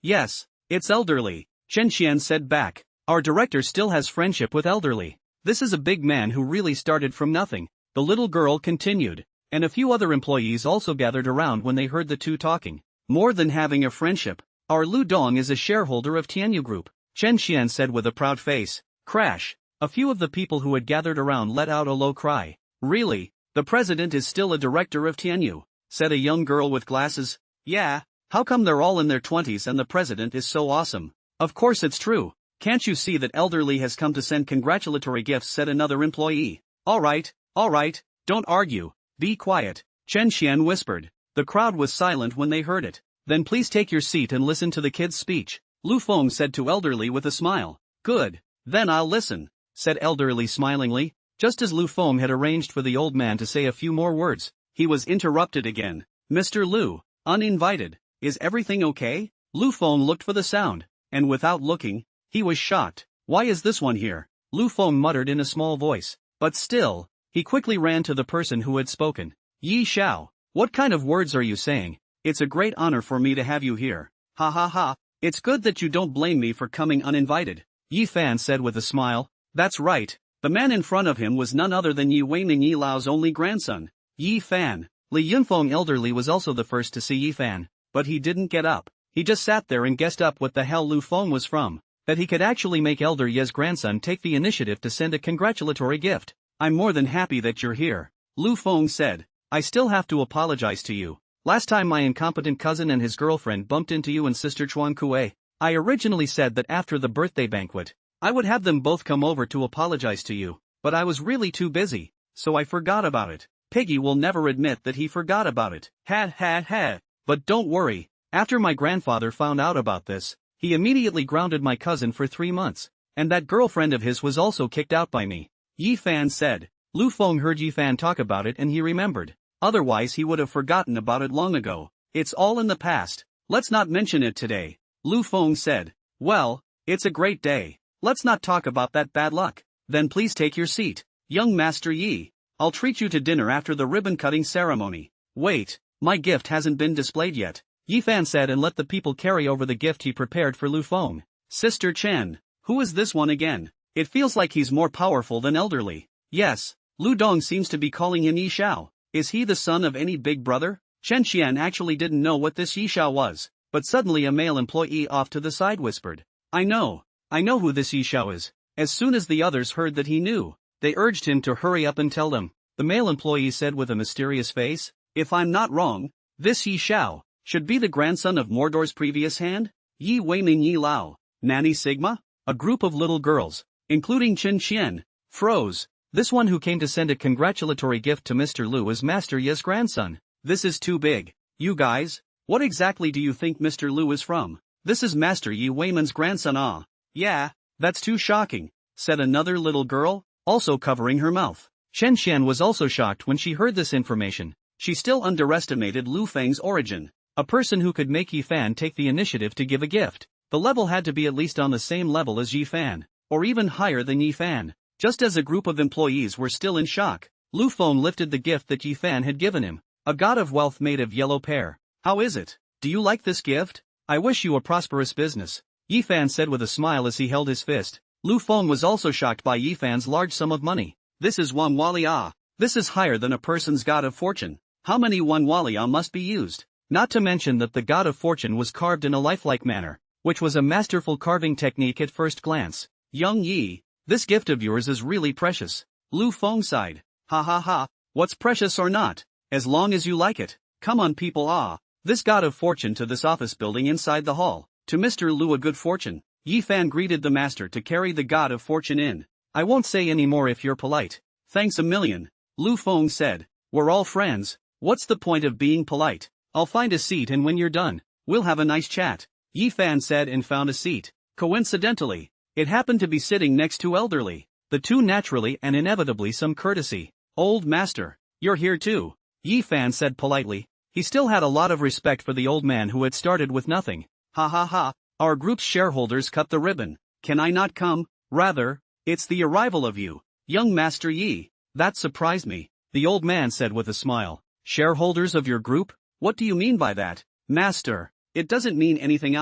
Yes, it's Elderly," Chen Xian said back. "Our director still has friendship with Elderly. This is a big man who really started from nothing," the little girl continued, and a few other employees also gathered around when they heard the two talking. "More than having a friendship, our Lu Dong is a shareholder of Tianyu Group," Chen Xian said with a proud face. Crash! A few of the people who had gathered around let out a low cry. "Really? The president is still a director of Tianyu?" said a young girl with glasses. "Yeah, how come they're all in their 20s and the president is so awesome?" "Of course it's true. Can't you see that Elderly has come to send congratulatory gifts?" said another employee. All right, don't argue, be quiet," Chen Xian whispered. The crowd was silent when they heard it. "Then please take your seat and listen to the kid's speech," Lu Feng said to Elderly with a smile. "Good, then I'll listen," said Elderly smilingly. Just as Lu Feng had arranged for the old man to say a few more words, he was interrupted again. "Mr. Lu, uninvited, is everything okay?" Lu Feng looked for the sound, and without looking, he was shocked. "Why is this one here?" Lu Feng muttered in a small voice. But still, he quickly ran to the person who had spoken. "Yi Xiao, what kind of words are you saying? It's a great honor for me to have you here. Ha ha ha, it's good that you don't blame me for coming uninvited," Yi Fan said with a smile. That's right, the man in front of him was none other than Yi Weiming Yi Lao's only grandson, Yi Fan. Li Yunfeng Elderly was also the first to see Yi Fan, but he didn't get up. He just sat there and guessed up what the hell Lu Feng was from, that he could actually make Elder Ye's grandson take the initiative to send a congratulatory gift. "I'm more than happy that you're here," Lu Feng said. "I still have to apologize to you. Last time my incompetent cousin and his girlfriend bumped into you and Sister Chuan Kue, I originally said that after the birthday banquet, I would have them both come over to apologize to you, but I was really too busy, so I forgot about it." Piggy will never admit that he forgot about it. Ha ha ha. "But don't worry, after my grandfather found out about this, he immediately grounded my cousin for 3 months, and that girlfriend of his was also kicked out by me," Yi Fan said. Lu Feng heard Yi Fan talk about it and he remembered. Otherwise he would have forgotten about it long ago. "It's all in the past. Let's not mention it today," Lu Feng said. "Well, it's a great day. Let's not talk about that bad luck." "Then please take your seat, young Master Yi. I'll treat you to dinner after the ribbon-cutting ceremony." "Wait, my gift hasn't been displayed yet," Yi Fan said and let the people carry over the gift he prepared for Lu Feng. "Sister Chen, who is this one again? It feels like he's more powerful than Elderly." "Yes, Lu Dong seems to be calling him Yi Xiao. Is he the son of any big brother?" Chen Xian actually didn't know what this Yi Xiao was, but suddenly a male employee off to the side whispered, I know who this Yi Xiao is." As soon as the others heard that he knew, they urged him to hurry up and tell them. The male employee said with a mysterious face, "If I'm not wrong, this Yi Xiao should be the grandson of Mordor's previous hand, Yi Weiming Yi Lao." Nanny Sigma? A group of little girls, including Chen Qian, froze. This one who came to send a congratulatory gift to Mr. Lu is Master Ye's grandson. This is too big. You guys, what exactly do you think Mr. Lu is from? This is Master Yi Weiming's grandson. Ah. Yeah, that's too shocking, said another little girl, also covering her mouth. Chen Xian was also shocked when she heard this information. She still underestimated Lu Feng's origin. A person who could make Yi Fan take the initiative to give a gift. The level had to be at least on the same level as Yi Fan, or even higher than Yi Fan. Just as a group of employees were still in shock, Lu Feng lifted the gift that Yi Fan had given him, a god of wealth made of yellow pear. "How is it? Do you like this gift? I wish you a prosperous business," Yi Fan said with a smile as he held his fist. Lu Feng was also shocked by Yi Fan's large sum of money. "This is 1 walia. This is higher than a person's god of fortune. How many 1 walia must be used?" Not to mention that the god of fortune was carved in a lifelike manner, which was a masterful carving technique at first glance. Young Yi, this gift of yours is really precious. Lu Feng sighed. Ha ha ha, what's precious or not? As long as you like it. Come on people This god of fortune to this office building inside the hall. To Mr. Lu a good fortune. Yi Fan greeted the master to carry the god of fortune in. I won't say any more if you're polite. Thanks a million. Lu Feng said. We're all friends. What's the point of being polite? I'll find a seat and when you're done, we'll have a nice chat. Yi Fan said and found a seat. Coincidentally, it happened to be sitting next to elderly. The two naturally and inevitably some courtesy. Old master, you're here too. Yi Fan said politely. He still had a lot of respect for the old man who had started with nothing. Ha ha ha, our group's shareholders cut the ribbon. Can I not come? Rather, it's the arrival of you, young Master Yi. That surprised me, the old man said with a smile. Shareholders of your group? What do you mean by that? Master, it doesn't mean anything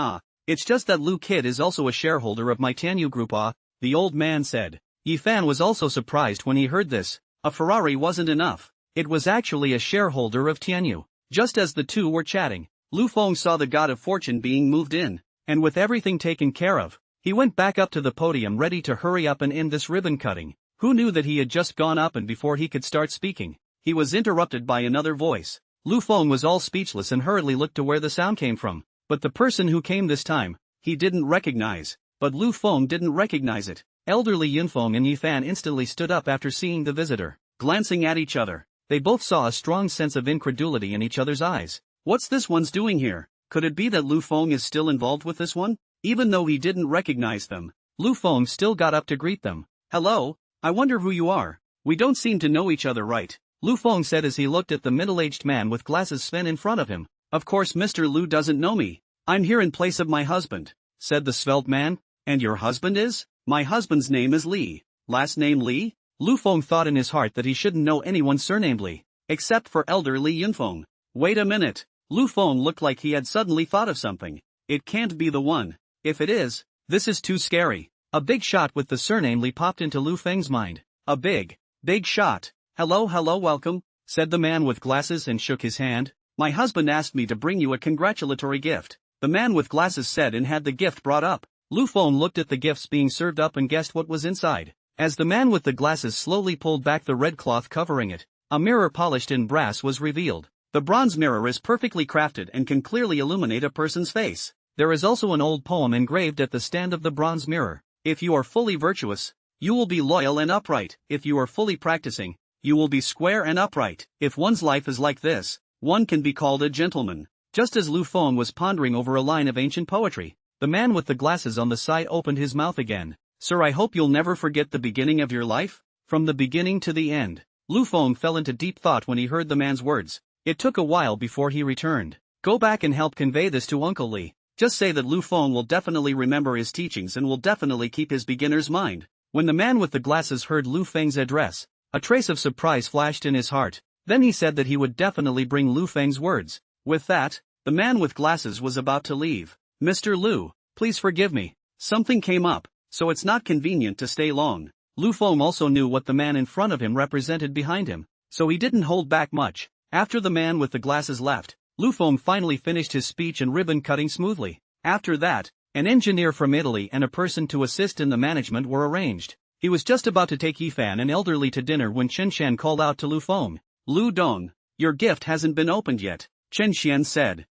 It's just that Lu Kid is also a shareholder of my Tianyu group the old man said. Yi Fan was also surprised when he heard this. A Ferrari wasn't enough. It was actually a shareholder of Tianyu. Just as the two were chatting, Lu Feng saw the god of fortune being moved in, and with everything taken care of, he went back up to the podium ready to hurry up and end this ribbon cutting. Who knew that he had just gone up and before he could start speaking, he was interrupted by another voice. Lu Feng was all speechless and hurriedly looked to where the sound came from, but the person who came this time, he didn't recognize, but Lu Feng didn't recognize it. Elderly Yunfeng and Yi Fan instantly stood up after seeing the visitor. Glancing at each other, they both saw a strong sense of incredulity in each other's eyes. What's this one's doing here? Could it be that Lu Feng is still involved with this one? Even though he didn't recognize them, Lu Feng still got up to greet them. Hello, I wonder who you are. We don't seem to know each other right, Lu Feng said as he looked at the middle-aged man with glasses Sven in front of him. Of course Mr. Lu doesn't know me. I'm here in place of my husband, said the svelte man. And your husband is? My husband's name is Li. Last name Li? Lu Feng thought in his heart that he shouldn't know anyone surnamed Li, except for elder Li Yunfeng. Wait a minute. Lu Feng looked like he had suddenly thought of something. It can't be the one. If it is, this is too scary. A big shot with the surname Li popped into Lu Feng's mind. A big shot. Hello, welcome, said the man with glasses and shook his hand. My husband asked me to bring you a congratulatory gift. The man with glasses said and had the gift brought up. Lu Feng looked at the gifts being served up and guessed what was inside. As the man with the glasses slowly pulled back the red cloth covering it, a mirror polished in brass was revealed. The bronze mirror is perfectly crafted and can clearly illuminate a person's face. There is also an old poem engraved at the stand of the bronze mirror. If you are fully virtuous, you will be loyal and upright. If you are fully practicing, you will be square and upright. If one's life is like this, one can be called a gentleman. Just as Lu Feng was pondering over a line of ancient poetry, the man with the glasses on the side opened his mouth again. Sir, I hope you'll never forget the beginning of your life? From the beginning to the end. Lu Feng fell into deep thought when he heard the man's words. It took a while before he returned. Go back and help convey this to Uncle Li. Just say that Lu Feng will definitely remember his teachings and will definitely keep his beginner's mind. When the man with the glasses heard Lu Feng's address, a trace of surprise flashed in his heart. Then he said that he would definitely bring Lu Feng's words. With that, the man with glasses was about to leave. Mr. Lu, please forgive me. Something came up, so it's not convenient to stay long. Lu Feng also knew what the man in front of him represented behind him, so he didn't hold back much. After the man with the glasses left, Lu Feng finally finished his speech and ribbon cutting smoothly. After that, an engineer from Italy and a person to assist in the management were arranged. He was just about to take Yi Fan and elderly to dinner when Chen Xian called out to Lu Feng. Lu Dong, your gift hasn't been opened yet, Chen Xian said.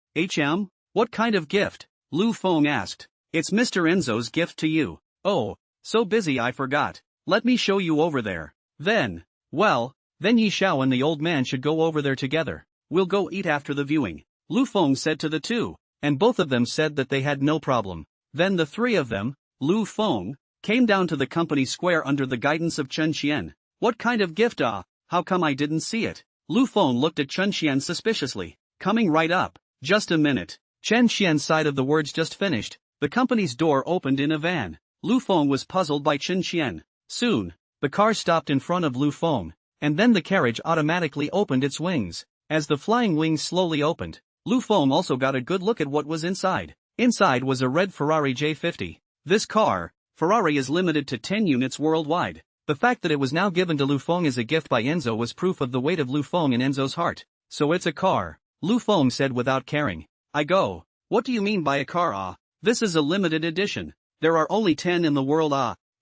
What kind of gift? Lu Feng asked. It's Mr. Enzo's gift to you. Oh, so busy I forgot. Let me show you over there. Then Yi Xiao and the old man should go over there together. We'll go eat after the viewing, Lu Feng said to the two, and both of them said that they had no problem. Then the three of them, Lu Feng, came down to the company square under the guidance of Chen Xian. What kind of gift How come I didn't see it? Lu Feng looked at Chen Xian suspiciously. Coming right up. Just a minute. Chen Xian sighed of the words just finished. The company's door opened in a van. Lu Feng was puzzled by Chen Xian. Soon, the car stopped in front of Lu Feng, and then the carriage automatically opened its wings. As the flying wings slowly opened, Lu Feng also got a good look at what was inside. Inside was a red Ferrari J50. This car, Ferrari, is limited to 10 units worldwide. The fact that it was now given to Lu Feng as a gift by Enzo was proof of the weight of Lu Feng in Enzo's heart. So it's a car, Lu Feng said without caring. What do you mean by a car? This is a limited edition. There are only 10 in the world.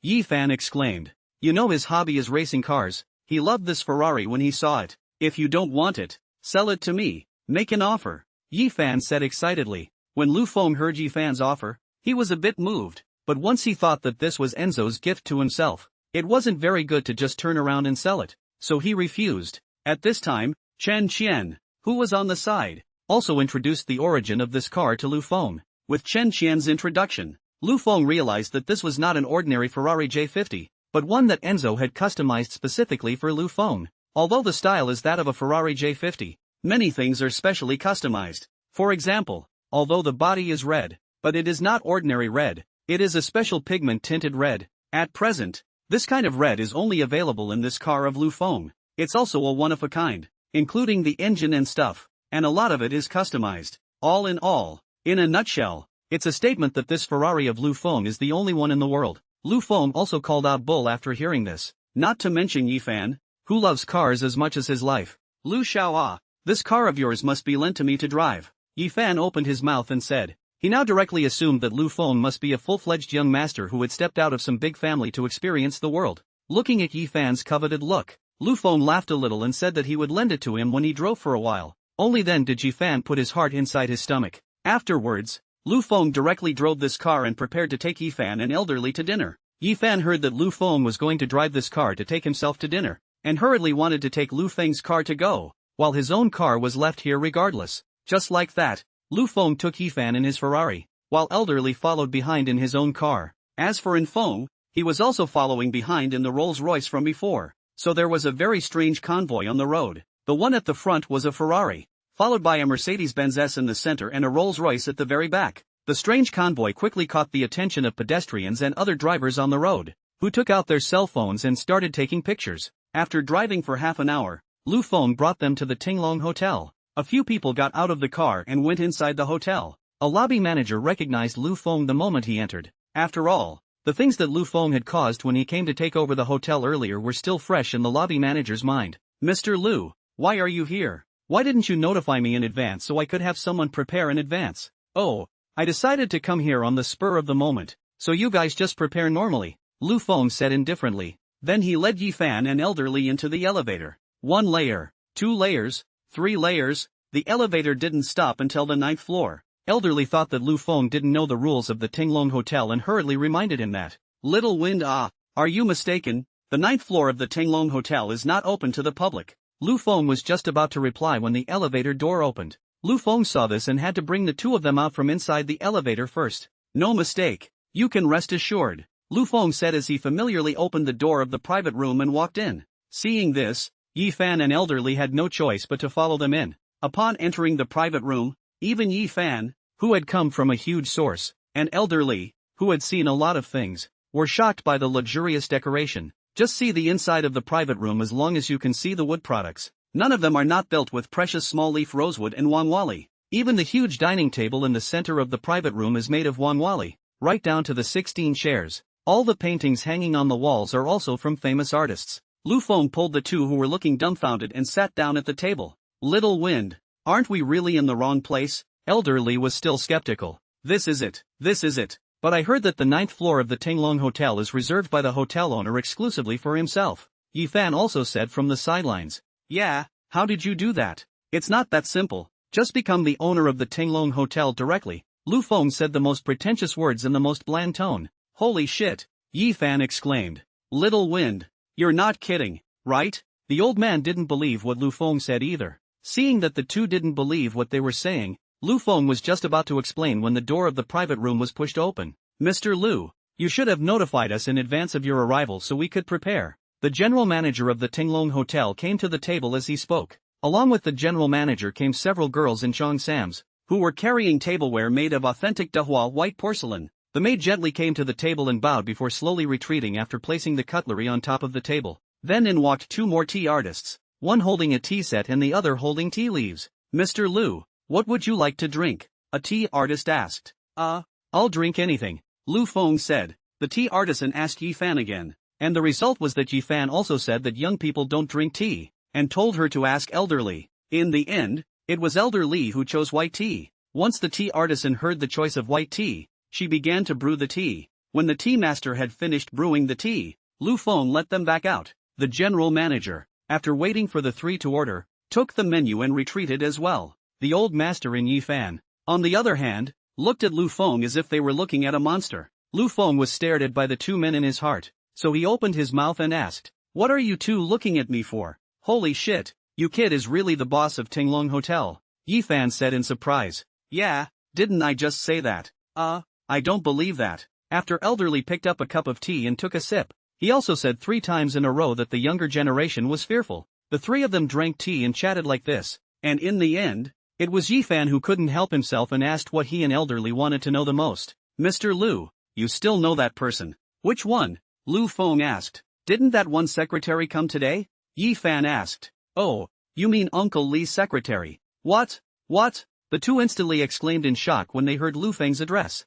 Yi Fan exclaimed. You know his hobby is racing cars. He loved this Ferrari when he saw it. If you don't want it, sell it to me. Make an offer. Yi Fan said excitedly. When Lu Feng heard Yi Fan's offer, he was a bit moved, but once he thought that this was Enzo's gift to himself, it wasn't very good to just turn around and sell it, so he refused. At this time, Chen Qian, who was on the side, also introduced the origin of this car to Lu Feng. With Chen Qian's introduction, Lu Feng realized that this was not an ordinary Ferrari J50, but one that Enzo had customized specifically for Lu Feng. Although the style is that of a Ferrari J50, many things are specially customized. For example, although the body is red, but it is not ordinary red, it is a special pigment tinted red. At present, this kind of red is only available in this car of Lu Feng. It's also a one-of-a-kind, including the engine and stuff, and a lot of it is customized. All in all, in a nutshell, it's a statement that this Ferrari of Lu Feng is the only one in the world. Lu Feng also called out bull after hearing this, not to mention Yi Fan, who loves cars as much as his life. Lu Xiaoa, this car of yours must be lent to me to drive. Yi Fan opened his mouth and said. He now directly assumed that Lu Feng must be a full-fledged young master who had stepped out of some big family to experience the world. Looking at Yi Fan's coveted look, Lu Feng laughed a little and said that he would lend it to him when he drove for a while. Only then did Yi Fan put his heart inside his stomach. Afterwards, Lu Feng directly drove this car and prepared to take Yi Fan and elderly to dinner. Yi Fan heard that Lu Feng was going to drive this car to take himself to dinner, and hurriedly wanted to take Lu Feng's car to go, while his own car was left here regardless. Just like that, Lu Feng took Yi Fan in his Ferrari, while elderly followed behind in his own car. As for Yin Feng, he was also following behind in the Rolls-Royce from before, so there was a very strange convoy on the road. The one at the front was a Ferrari, followed by a Mercedes-Benz S in the center and a Rolls-Royce at the very back. The strange convoy quickly caught the attention of pedestrians and other drivers on the road, who took out their cell phones and started taking pictures. After driving for half an hour, Lu Feng brought them to the Tinglong Hotel. A few people got out of the car and went inside the hotel. A lobby manager recognized Lu Feng the moment he entered. After all, the things that Lu Feng had caused when he came to take over the hotel earlier were still fresh in the lobby manager's mind. Mr. Lu, why are you here? Why didn't you notify me in advance so I could have someone prepare in advance? Oh, I decided to come here on the spur of the moment, so you guys just prepare normally, Lu Feng said indifferently. Then he led Yi Fan and elderly into the elevator. 1 layer, 2 layers, 3 layers, the elevator didn't stop until the 9th floor. Elderly thought that Lu Feng didn't know the rules of the Tinglong Hotel and hurriedly reminded him that. Little Wind, are you mistaken? The 9th floor of the Tinglong Hotel is not open to the public. Lu Feng was just about to reply when the elevator door opened. Lu Feng saw this and had to bring the two of them out from inside the elevator first. No mistake, you can rest assured, Lu Feng said as he familiarly opened the door of the private room and walked in. Seeing this, Yi Fan and elderly had no choice but to follow them in. Upon entering the private room, even Yi Fan, who had come from a huge source, and elderly, who had seen a lot of things, were shocked by the luxurious decoration. Just see the inside of the private room as long as you can see the wood products. None of them are not built with precious small-leaf rosewood and wanwali. Even the huge dining table in the center of the private room is made of wanwali, right down to the 16 chairs. All the paintings hanging on the walls are also from famous artists. Lu Feng pulled the two who were looking dumbfounded and sat down at the table. Little Wind, aren't we really in the wrong place? Elderly was still skeptical. This is it. But I heard that the 9th floor of the Tinglong Hotel is reserved by the hotel owner exclusively for himself, Yi Fan also said from the sidelines. Yeah, how did you do that? It's not that simple, just become the owner of the Tinglong Hotel directly, Lu Feng said the most pretentious words in the most bland tone. Holy shit, Yi Fan exclaimed. Little Wind, you're not kidding, right? The old man didn't believe what Lu Feng said either. Seeing that the two didn't believe what they were saying, Lu Feng was just about to explain when the door of the private room was pushed open. Mr. Lu, you should have notified us in advance of your arrival so we could prepare. The general manager of the Tinglong Hotel came to the table as he spoke. Along with the general manager came several girls in cheongsams, who were carrying tableware made of authentic Dehua white porcelain. The maid gently came to the table and bowed before slowly retreating after placing the cutlery on top of the table. Then in walked 2 more tea artists, one holding a tea set and the other holding tea leaves. Mr. Lu, what would you like to drink? A tea artist asked. I'll drink anything, Lu Feng said. The tea artisan asked Yi Fan again. And the result was that Yi Fan also said that young people don't drink tea, and told her to ask elderly. In the end, it was elderly who chose white tea. Once the tea artisan heard the choice of white tea, she began to brew the tea. When the tea master had finished brewing the tea, Lu Feng let them back out. The general manager, after waiting for the three to order, took the menu and retreated as well. The old master and Yi Fan, on the other hand, looked at Lu Feng as if they were looking at a monster. Lu Feng was stared at by the two men in his heart, so he opened his mouth and asked, "What are you two looking at me for? Holy shit, you kid is really the boss of Tinglong Hotel?" Yi Fan said in surprise. "Yeah, didn't I just say that?" I don't believe that." After Elderly picked up a cup of tea and took a sip, he also said 3 times in a row that the younger generation was fearful. The three of them drank tea and chatted like this, and in the end, it was Yi Fan who couldn't help himself and asked what he and Elderly wanted to know the most. "Mr. Lu, you still know that person?" "Which one?" Lu Feng asked. "Didn't that one secretary come today?" Yi Fan asked. "Oh, you mean Uncle Li's secretary?" What? The two instantly exclaimed in shock when they heard Lu Feng's address.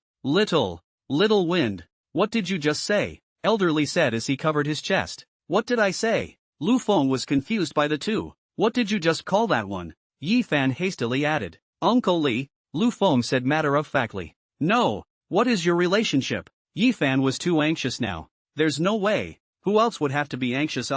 Little Wind, what did you just say?" Elderly said as he covered his chest. "What did I say?" Lu Feng was confused by the two. "What did you just call that one?" Yi Fan hastily added. "Uncle Li," Lu Feng said matter-of-factly. "No, what is your relationship?" Yi Fan was too anxious now. "There's no way, who else would have to be anxious?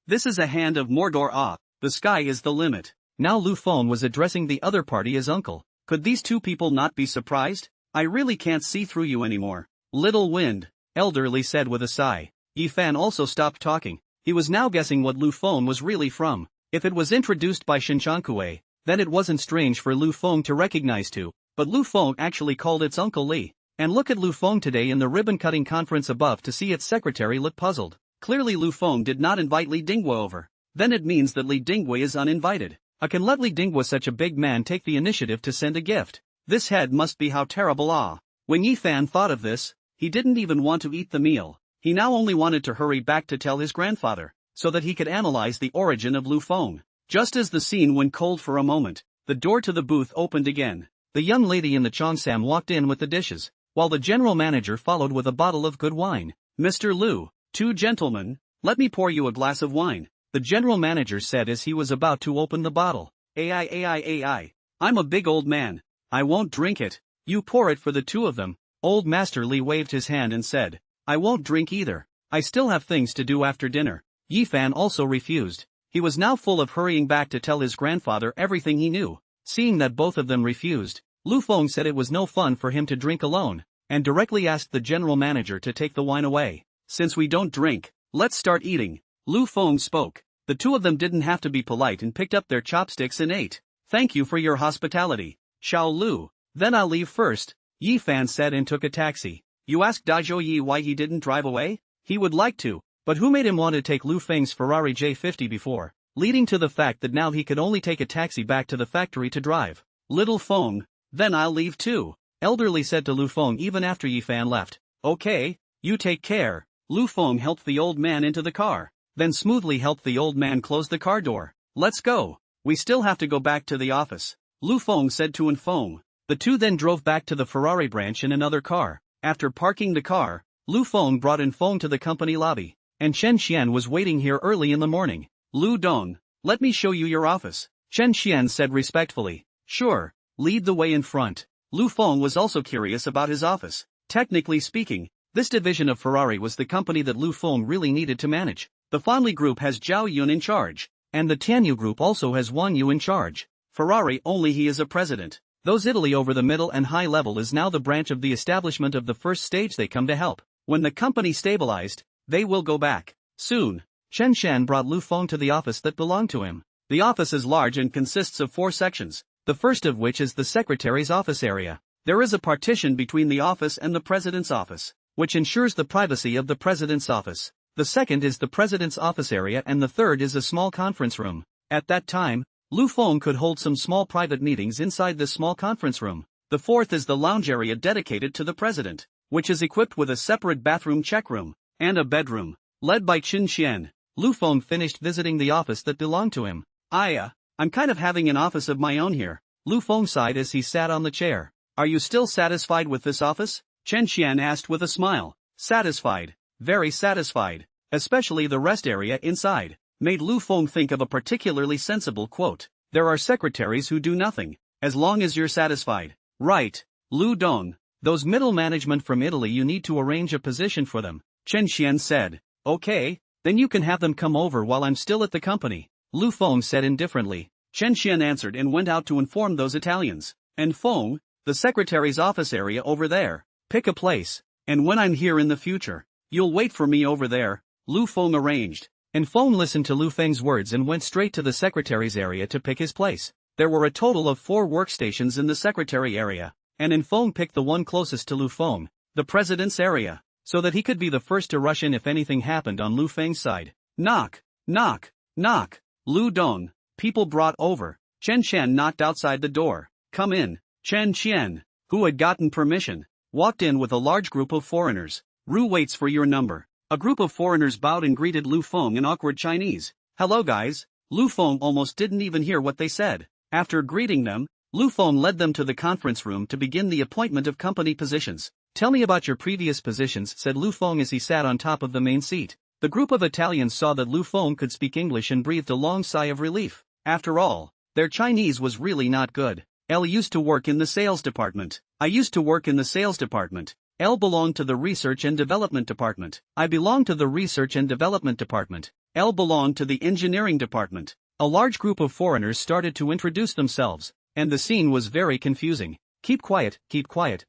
This is a hand of Mordor. The sky is the limit." Now Lu Feng was addressing the other party as uncle. Could these two people not be surprised? "I really can't see through you anymore." "Little Wind," Elderly said with a sigh. Yi Fan also stopped talking. He was now guessing what Lu Feng was really from. If it was introduced by Shinchanque, then it wasn't strange for Lu Feng to recognize too, but Lu Feng actually called its Uncle Li. And look at Lu Feng today in the ribbon-cutting conference above to see its secretary look puzzled. Clearly Lu Feng did not invite Li Dingwa over. Then it means that Li Dingwa is uninvited. I can let Li Dingwa, such a big man, take the initiative to send a gift. This head must be how terrible. When Yi Fan thought of this, he didn't even want to eat the meal. He now only wanted to hurry back to tell his grandfather, so that he could analyze the origin of Lu Feng. Just as the scene went cold for a moment, the door to the booth opened again. The young lady in the cheongsam walked in with the dishes, while the general manager followed with a bottle of good wine. "Mr. Lu, 2 gentlemen, let me pour you a glass of wine," the general manager said as he was about to open the bottle. "Ai. I'm a big old man. I won't drink it." "You pour it for the two of them." Old Master Li waved his hand and said, "I won't drink either. I still have things to do after dinner." Yi Fan also refused. He was now full of hurrying back to tell his grandfather everything he knew. Seeing that both of them refused, Lu Feng said it was no fun for him to drink alone, and directly asked the general manager to take the wine away. "Since we don't drink, let's start eating." Lu Feng spoke. The two of them didn't have to be polite and picked up their chopsticks and ate. "Thank you for your hospitality, Xiao Lu. Then I'll leave first," Yi Fan said and took a taxi. "You asked Dazhou Yi why he didn't drive away? He would like to, but who made him want to take Lu Feng's Ferrari J50 before?" Leading to the fact that now he could only take a taxi back to the factory to drive. "Little Feng, then I'll leave too," Elderly said to Lu Feng even after Yi Fan left. "Okay, you take care." Lu Feng helped the old man into the car, then smoothly helped the old man close the car door. "Let's go. We still have to go back to the office," Lu Feng said to Feng. The two then drove back to the Ferrari branch in another car. After parking the car, Lu Feng brought Feng to the company lobby, and Chen Xian was waiting here early in the morning. "Lu Dong, let me show you your office," Chen Xian said respectfully. "Sure, lead the way in front." Lu Feng was also curious about his office. Technically speaking, this division of Ferrari was the company that Lu Feng really needed to manage. The Fanli Group has Zhao Yun in charge, and the Tianyu Group also has Wang Yu in charge. Ferrari only he is a president. Those Italy over the middle and high level is now the branch of the establishment of the first stage they come to help. When the company stabilized, they will go back. Soon, Chen Shan brought Lu Feng to the office that belonged to him. The office is large and consists of 4 sections, the first of which is the secretary's office area. There is a partition between the office and the president's office, which ensures the privacy of the president's office. The second is the president's office area and the third is a small conference room. At that time, Lu Feng could hold some small private meetings inside this small conference room. The fourth is the lounge area dedicated to the president, which is equipped with a separate bathroom check room, and a bedroom. Led by Qin Xian, Lu Feng finished visiting the office that belonged to him. I'm kind of having an office of my own here," Lu Feng sighed as he sat on the chair. "Are you still satisfied with this office?" Chen Xian asked with a smile. "Satisfied, very satisfied, especially the rest area inside," made Lu Feng think of a particularly sensible quote. "There are secretaries who do nothing, as long as you're satisfied." "Right, Lu Dong, Those middle management from Italy, you need to arrange a position for them. Chen Xian said. Okay, then you can have them come over while I'm still at the company, Lu Feng said indifferently. Chen Xian answered and went out to inform those Italians. And Feng, the secretary's office area over there. Pick a place, and when I'm here in the future, you'll wait for me over there, Lu Feng arranged. And Feng listened to Lu Feng's words and went straight to the secretary's area to pick his place. There were a total of 4 workstations in the secretary area, and Feng picked the one closest to Lu Feng, the president's area, so that he could be the first to rush in if anything happened on Lu Feng's side. Knock, knock, knock. Lu Dong, people brought over. Chen Qian knocked outside the door. Come in. Chen Qian, who had gotten permission, walked in with a large group of foreigners. Ru waits for your number. A group of foreigners bowed and greeted Lu Feng in awkward Chinese. Hello guys. Lu Feng almost didn't even hear what they said. After greeting them, Lu Feng led them to the conference room to begin the appointment of company positions. Tell me about your previous positions, said Lu Feng as he sat on top of the main seat. The group of Italians saw that Lu Feng could speak English and breathed a long sigh of relief. After all, their Chinese was really not good. Elle used to work in the sales department. I used to work in the sales department. Elle belonged to the research and development department. I belonged to the research and development department. Elle belonged to the engineering department. A large group of foreigners started to introduce themselves, and the scene was very confusing. Keep quiet,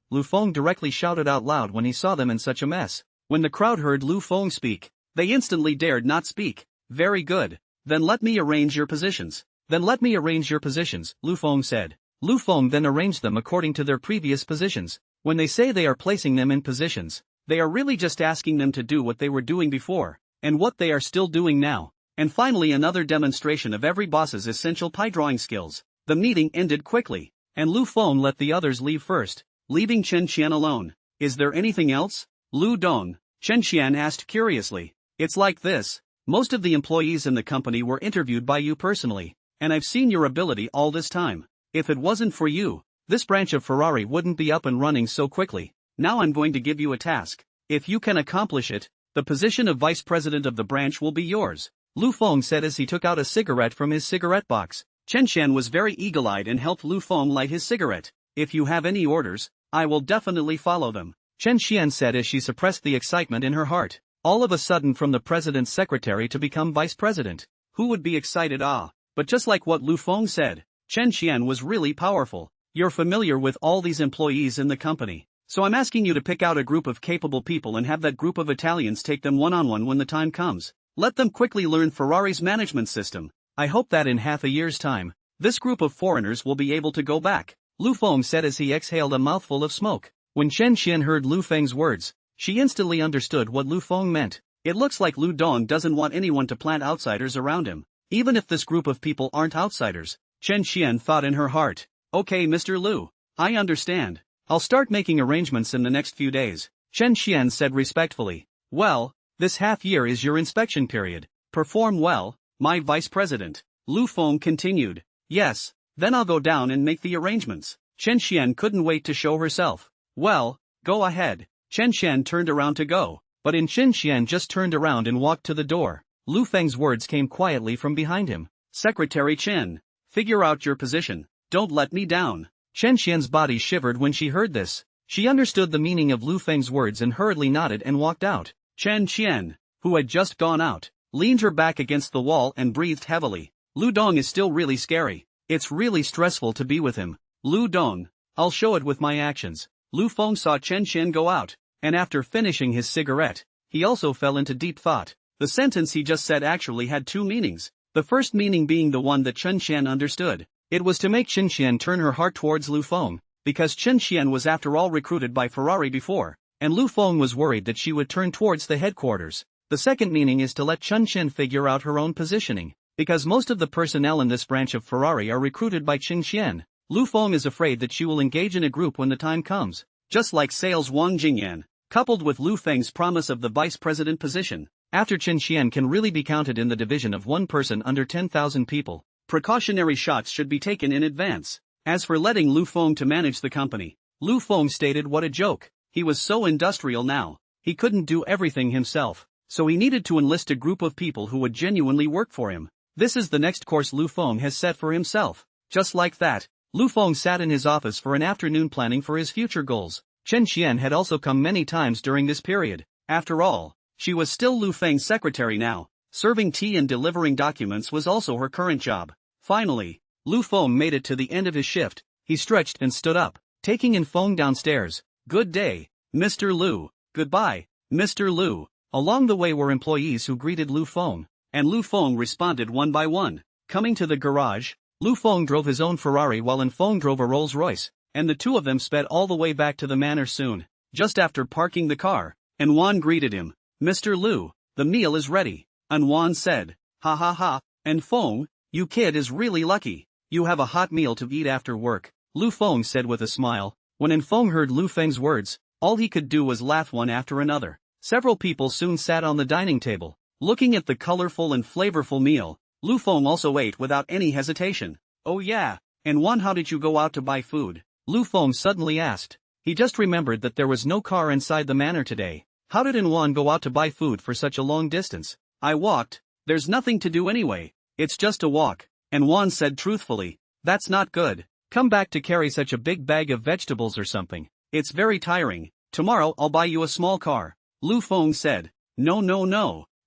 Lu Feng directly shouted out loud when he saw them in such a mess. When the crowd heard Lu Feng speak, they instantly dared not speak. Very good. Then let me arrange your positions. Lu Feng said. Lu Feng then arranged them according to their previous positions. When they say they are placing them in positions, they are really just asking them to do what they were doing before, and what they are still doing now. And finally another demonstration of every boss's essential pie drawing skills. The meeting ended quickly, and Lu Feng let the others leave first, leaving Chen Qian alone. Is there anything else? Lu Dong, Chen Qian asked curiously. It's like this. Most of the employees in the company were interviewed by you personally, and I've seen your ability all this time. If it wasn't for you, this branch of Ferrari wouldn't be up and running so quickly. Now I'm going to give you a task. If you can accomplish it, the position of vice president of the branch will be yours, Lu Feng said as he took out a cigarette from his cigarette box. Chen Qian was very eagle-eyed and helped Lu Feng light his cigarette. If you have any orders, I will definitely follow them, Chen Qian said as she suppressed the excitement in her heart. All of a sudden from the president's secretary to become vice president. Who would be excited? But just like what Lu Feng said, Chen Qian was really powerful. You're familiar with all these employees in the company, so I'm asking you to pick out a group of capable people and have that group of Italians take them one-on-one when the time comes. Let them quickly learn Ferrari's management system. I hope that in half a year's time, this group of foreigners will be able to go back, Lu Feng said as he exhaled a mouthful of smoke. When Chen Qian heard Lu Feng's words, she instantly understood what Lu Feng meant. It looks like Lu Dong doesn't want anyone to plant outsiders around him, even if this group of people aren't outsiders, Chen Qian thought in her heart. Okay Mr. Lu, I understand. I'll start making arrangements in the next few days, Chen Qian said respectfully. Well, this half year is your inspection period. Perform well, my vice president, Lu Feng continued. Yes, then I'll go down and make the arrangements. Chen Qian couldn't wait to show herself. Well, go ahead. Chen Qian turned around to go, but Chen Qian just turned around and walked to the door. Lu Feng's words came quietly from behind him. Secretary Chen, figure out your position. Don't let me down. Chen Qian's body shivered when she heard this. She understood the meaning of Lu Feng's words and hurriedly nodded and walked out. Chen Qian, who had just gone out, leaned her back against the wall and breathed heavily. Lu Dong is still really scary. It's really stressful to be with him. Lu Dong, I'll show it with my actions. Lu Feng saw Chen Qian go out, and after finishing his cigarette, he also fell into deep thought. The sentence he just said actually had 2 meanings. The first meaning being the one that Chen Qian understood. It was to make Chen Qian turn her heart towards Lu Feng, because Chen Qian was after all recruited by Ferrari before, and Lu Feng was worried that she would turn towards the headquarters. The second meaning is to let Chen Qian figure out her own positioning, because most of the personnel in this branch of Ferrari are recruited by Chen Qian. Lu Feng is afraid that she will engage in a group when the time comes, just like sales Wang Jingyan, coupled with Lu Feng's promise of the vice president position. After Chen Qian can really be counted in the division of one person under 10,000 people. Precautionary shots should be taken in advance. As for letting Lu Feng to manage the company, Lu Feng stated what a joke. He was so industrial now, he couldn't do everything himself, so he needed to enlist a group of people who would genuinely work for him. This is the next course Lu Feng has set for himself. Just like that, Lu Feng sat in his office for an afternoon planning for his future goals. Chen Xian had also come many times during this period. After all, she was still Lu Feng's secretary now. Serving tea and delivering documents was also her current job. Finally, Lu Feng made it to the end of his shift. He stretched and stood up, taking in Feng downstairs. "Good day, Mr. Lu." "Goodbye, Mr. Lu." Along the way were employees who greeted Lu Feng, and Lu Feng responded one by one. Coming to the garage, Lu Feng drove his own Ferrari while Feng drove a Rolls-Royce, and the two of them sped all the way back to the manor soon. Just after parking the car, Wan greeted him. "Mr. Lu, the meal is ready," Wan said. "Ha ha ha, Feng, you kid is really lucky. You have a hot meal to eat after work," Lu Feng said with a smile. When Feng heard Lu Feng's words, all he could do was laugh one after another. Several people soon sat on the dining table. Looking at the colorful and flavorful meal, Lu Feng also ate without any hesitation. "Oh yeah, Wan, how did you go out to buy food?" Lu Feng suddenly asked. He just remembered that there was no car inside the manor today. How did Wan go out to buy food for such a long distance? "I walked. There's nothing to do anyway. It's just a walk," Wan said truthfully. "That's not good. Come back to carry such a big bag of vegetables or something. It's very tiring. Tomorrow I'll buy you a small car," Lu Feng said. No,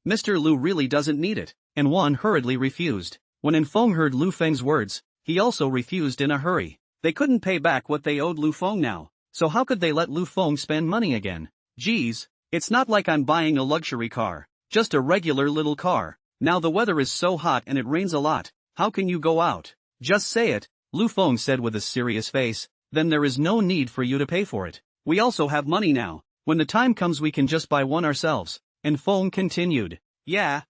Mr. Lu really doesn't need it," Wan hurriedly refused. When Feng heard Lu Feng's words, he also refused in a hurry. They couldn't pay back what they owed Lu Feng now, so how could they let Lu Feng spend money again? "Geez, it's not like I'm buying a luxury car, just a regular little car. Now the weather is so hot and it rains a lot, how can you go out?" "Just say it," Lu Feng said with a serious face, "then there is no need for you to pay for it. We also have money now. When the time comes we can just buy one ourselves," Feng continued. Yeah,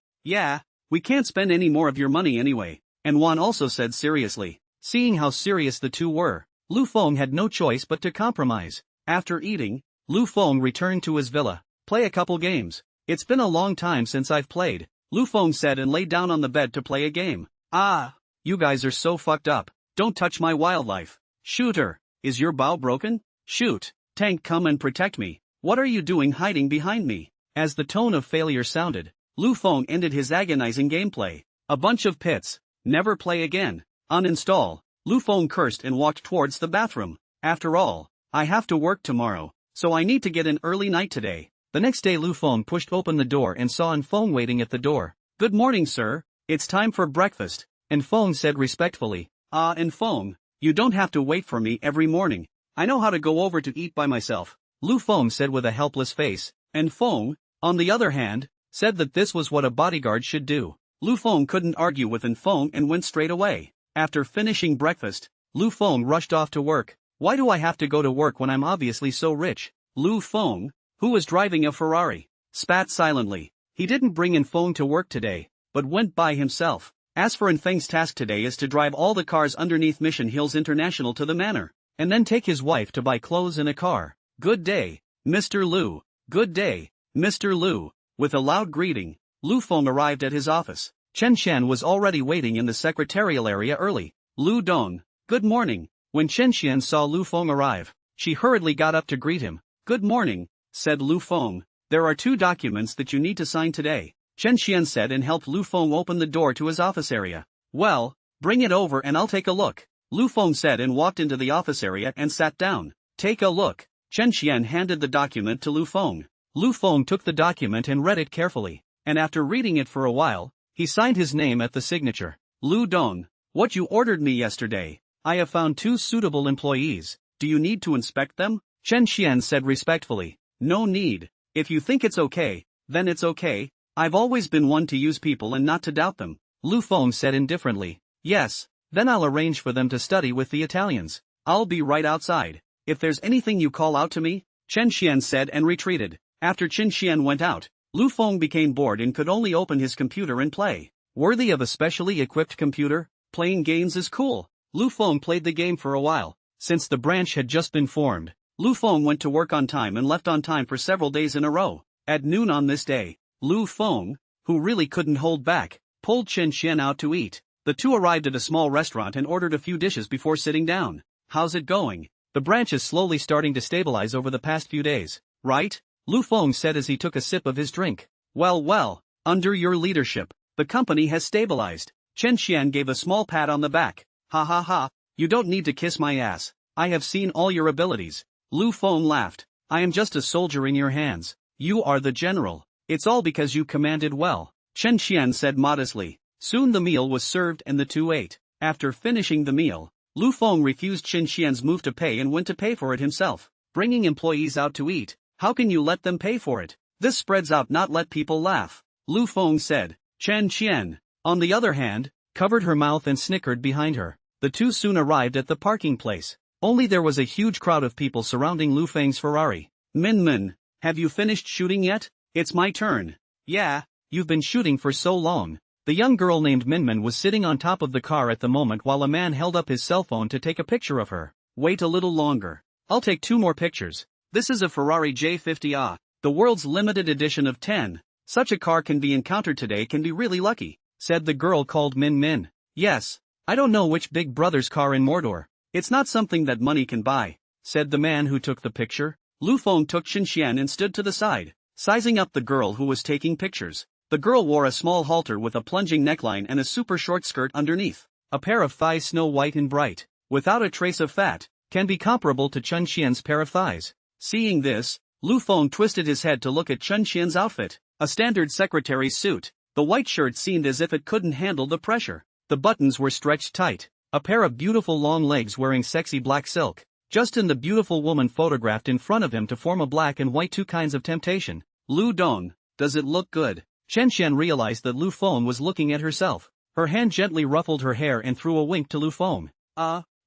we can't spend any more of your money anyway," Wan also said seriously. Seeing how serious the two were, Lu Feng had no choice but to compromise. After eating, Lu Feng returned to his villa. "Play a couple games. It's been a long time since I've played," Lu Feng said and lay down on the bed to play a game. "Ah, you guys are so fucked up. Don't touch my wildlife." "Shooter, is your bow broken?" "Shoot, tank, come and protect me. What are you doing hiding behind me?" As the tone of failure sounded, Lu Feng ended his agonizing gameplay. "A bunch of pits. Never play again." Uninstall. Lu Feng cursed and walked towards the bathroom. "After all, I have to work tomorrow, so I need to get an early night today." The next day Lu Feng pushed open the door and saw Feng waiting at the door. "Good morning, sir. It's time for breakfast," Feng said respectfully. Feng, you don't have to wait for me every morning. I know how to go over to eat by myself," Lu Feng said with a helpless face. Feng, on the other hand, said that this was what a bodyguard should do. Lu Feng couldn't argue with Feng and went straight away. After finishing breakfast, Lu Feng rushed off to work. "Why do I have to go to work when I'm obviously so rich?" Lu Feng, who was driving a Ferrari, spat silently. He didn't bring Feng to work today, but went by himself. As for Feng's task today is to drive all the cars underneath Mission Hills International to the manor, and then take his wife to buy clothes in a car. "Good day, Mr. Lu." "Good day, Mr. Lu." With a loud greeting, Lu Feng arrived at his office. Chen Xian was already waiting in the secretarial area early. "Lu Dong, good morning." When Chen Xian saw Lu Feng arrive, she hurriedly got up to greet him. "Good morning," said Lu Feng. "There are 2 documents that you need to sign today," Chen Xian said and helped Lu Feng open the door to his office area. "Well, bring it over and I'll take a look," Lu Feng said and walked into the office area and sat down. "Take a look." Chen Xian handed the document to Lu Feng. Lu Feng took the document and read it carefully, and after reading it for a while, he signed his name at the signature. "Lu Dong, what you ordered me yesterday. I have found 2 suitable employees. Do you need to inspect them?" Chen Xian said respectfully. "No need. If you think it's okay, then it's okay. I've always been one to use people and not to doubt them," Lu Feng said indifferently. "Yes, then I'll arrange for them to study with the Italians. I'll be right outside. If there's anything you call out to me," Chen Xian said and retreated. After Chen Xian went out, Lu Feng became bored and could only open his computer and play. Worthy of a specially equipped computer, playing games is cool. Lu Feng played the game for a while. Since the branch had just been formed, Lu Feng went to work on time and left on time for several days in a row. At noon on this day, Lu Feng, who really couldn't hold back, pulled Chen Xian out to eat. The two arrived at a small restaurant and ordered a few dishes before sitting down. "How's it going?" "The branch is slowly starting to stabilize over the past few days, right?" Lu Feng said as he took a sip of his drink. Well, under your leadership, the company has stabilized." Chen Xian gave a small pat on the back. Ha ha ha, you don't need to kiss my ass. I have seen all your abilities. Lu Feng laughed. I am just a soldier in your hands. You are the general. It's all because you commanded well, Chen Qian said modestly. Soon the meal was served and the two ate. After finishing the meal, Lu Feng refused Chen Qian's move to pay and went to pay for it himself. Bringing employees out to eat, how can you let them pay for it? This spreads out, not let people laugh, Lu Feng said. Chen Qian, on the other hand, covered her mouth and snickered behind her. The two soon arrived at the parking place. Only there was a huge crowd of people surrounding Lu Feng's Ferrari. Min, have you finished shooting yet? It's my turn. Yeah, you've been shooting for so long. The young girl named Min was sitting on top of the car at the moment while a man held up his cell phone to take a picture of her. Wait a little longer. I'll take 2 more pictures. This is a Ferrari J50A, the world's limited edition of 10. Such a car can be encountered today, can be really lucky, said the girl called Min. Yes, I don't know which big brother's car in Mordor. It's not something that money can buy, said the man who took the picture. Lu Feng took Chen Qian and stood to the side, sizing up the girl who was taking pictures. The girl wore a small halter with a plunging neckline and a super short skirt underneath. A pair of thighs snow white and bright, without a trace of fat, can be comparable to Chen Qian's pair of thighs. Seeing this, Lu Feng twisted his head to look at Chen Qian's outfit, a standard secretary's suit. The white shirt seemed as if it couldn't handle the pressure. The buttons were stretched tight. A pair of beautiful long legs wearing sexy black silk. Justin, the beautiful woman photographed in front of him to form a black and white, 2 kinds of temptation. Lu Dong, does it look good? Chen Qian realized that Lu Feng was looking at herself. Her hand gently ruffled her hair and threw a wink to Lu Feng.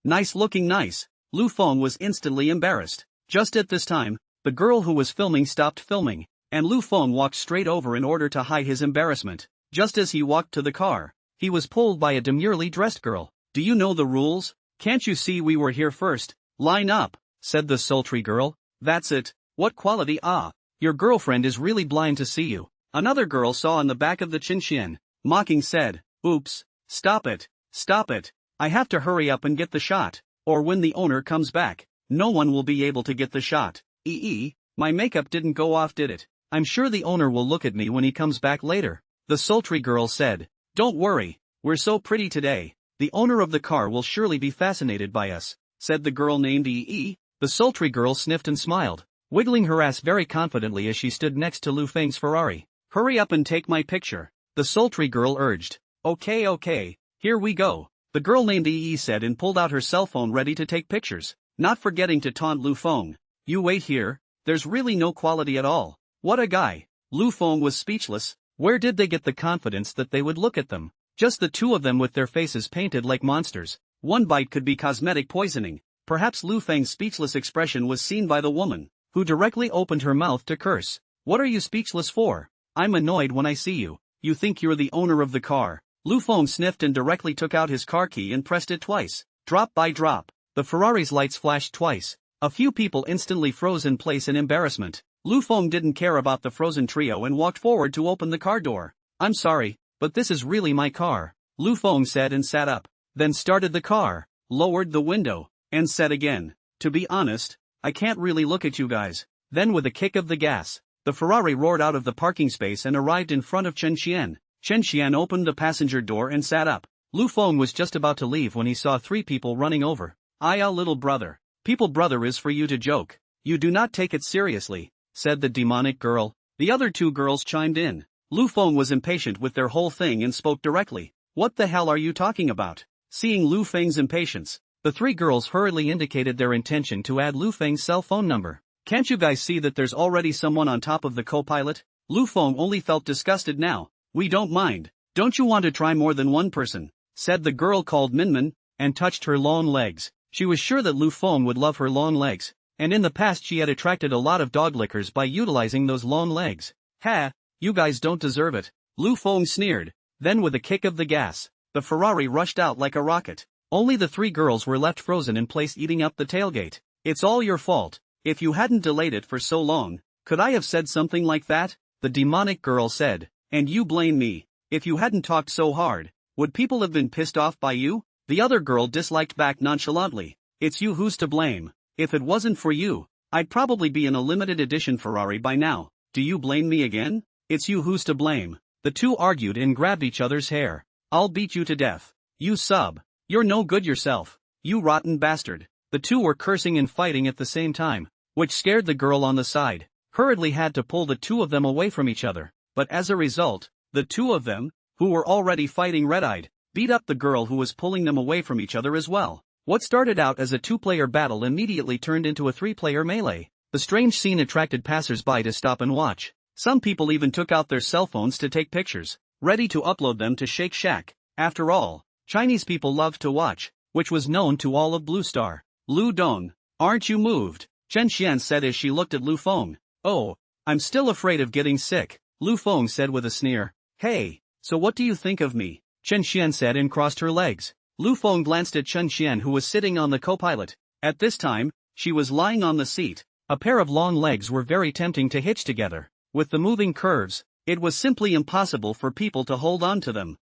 Nice looking, nice. Lu Feng was instantly embarrassed. Just at this time, the girl who was filming stopped filming, and Lu Feng walked straight over in order to hide his embarrassment. Just as he walked to the car, he was pulled by a demurely dressed girl. Do you know the rules? Can't you see we were here first? Line up, said the sultry girl. That's it. What quality? Your girlfriend is really blind to see you. Another girl saw on the back of the Chen Qian, mocking said. Oops, stop it. I have to hurry up and get the shot, or when the owner comes back, no one will be able to get the shot. My makeup didn't go off, did it? I'm sure the owner will look at me when he comes back later. The sultry girl said. Don't worry, we're so pretty today. The owner of the car will surely be fascinated by us, said the girl named The sultry girl sniffed and smiled, wiggling her ass very confidently as she stood next to Lu Feng's Ferrari. Hurry up and take my picture, the sultry girl urged. Okay, here we go, the girl named said and pulled out her cell phone ready to take pictures, not forgetting to taunt Lu Feng. You wait here, there's really no quality at all. What a guy. Lu Feng was speechless. Where did they get the confidence that they would look at them? Just the two of them with their faces painted like monsters. One bite could be cosmetic poisoning. Perhaps Lu Feng's speechless expression was seen by the woman, who directly opened her mouth to curse. What are you speechless for? I'm annoyed when I see you. You think you're the owner of the car. Lu Feng sniffed and directly took out his car key and pressed it twice. Drop by drop, the Ferrari's lights flashed twice. A few people instantly froze in place in embarrassment. Lu Feng didn't care about the frozen trio and walked forward to open the car door. I'm sorry, but this is really my car, Lu Feng said and sat up, then started the car, lowered the window, and said again, to be honest, I can't really look at you guys. Then with a kick of the gas, the Ferrari roared out of the parking space and arrived in front of Chen Qian. Chen Qian opened the passenger door and sat up. Lu Feng was just about to leave when he saw 3 people running over. Little brother. People brother is for you to joke. You do not take it seriously, said the demonic girl. The other 2 girls chimed in. Lu Feng was impatient with their whole thing and spoke directly. What the hell are you talking about? Seeing Lu Feng's impatience, the 3 girls hurriedly indicated their intention to add Lu Feng's cell phone number. Can't you guys see that there's already someone on top of the co-pilot? Lu Feng only felt disgusted now. We don't mind. Don't you want to try more than one person? Said the girl called Min, and touched her long legs. She was sure that Lu Feng would love her long legs, and in the past she had attracted a lot of dog lickers by utilizing those long legs. Ha! You guys don't deserve it, Lu Feng sneered. Then with a kick of the gas, the Ferrari rushed out like a rocket. Only the 3 girls were left frozen in place eating up the tailgate. It's all your fault. If you hadn't delayed it for so long, could I have said something like that? The demonic girl said. And you blame me. If you hadn't talked so hard, would people have been pissed off by you? The other girl disliked back nonchalantly. It's you who's to blame. If it wasn't for you, I'd probably be in a limited edition Ferrari by now. Do you blame me again? It's you who's to blame. The 2 argued and grabbed each other's hair. I'll beat you to death. You sub. You're no good yourself. You rotten bastard. The two were cursing and fighting at the same time, which scared the girl on the side. Hurriedly had to pull the two of them away from each other, but as a result, the two of them, who were already fighting red-eyed, beat up the girl who was pulling them away from each other as well. What started out as a two-player battle immediately turned into a three-player melee. The strange scene attracted passers-by to stop and watch. Some people even took out their cell phones to take pictures, ready to upload them to Shake Shack. After all, Chinese people loved to watch, which was known to all of Blue Star. Lu Dong, aren't you moved? Chen Xian said as she looked at Lu Feng. Oh, I'm still afraid of getting sick, Lu Feng said with a sneer. Hey, so what do you think of me? Chen Xian said and crossed her legs. Lu Feng glanced at Chen Xian who was sitting on the co-pilot. At this time, she was lying on the seat. A pair of long legs were very tempting to hitch together. With the moving curves, it was simply impossible for people to hold on to them.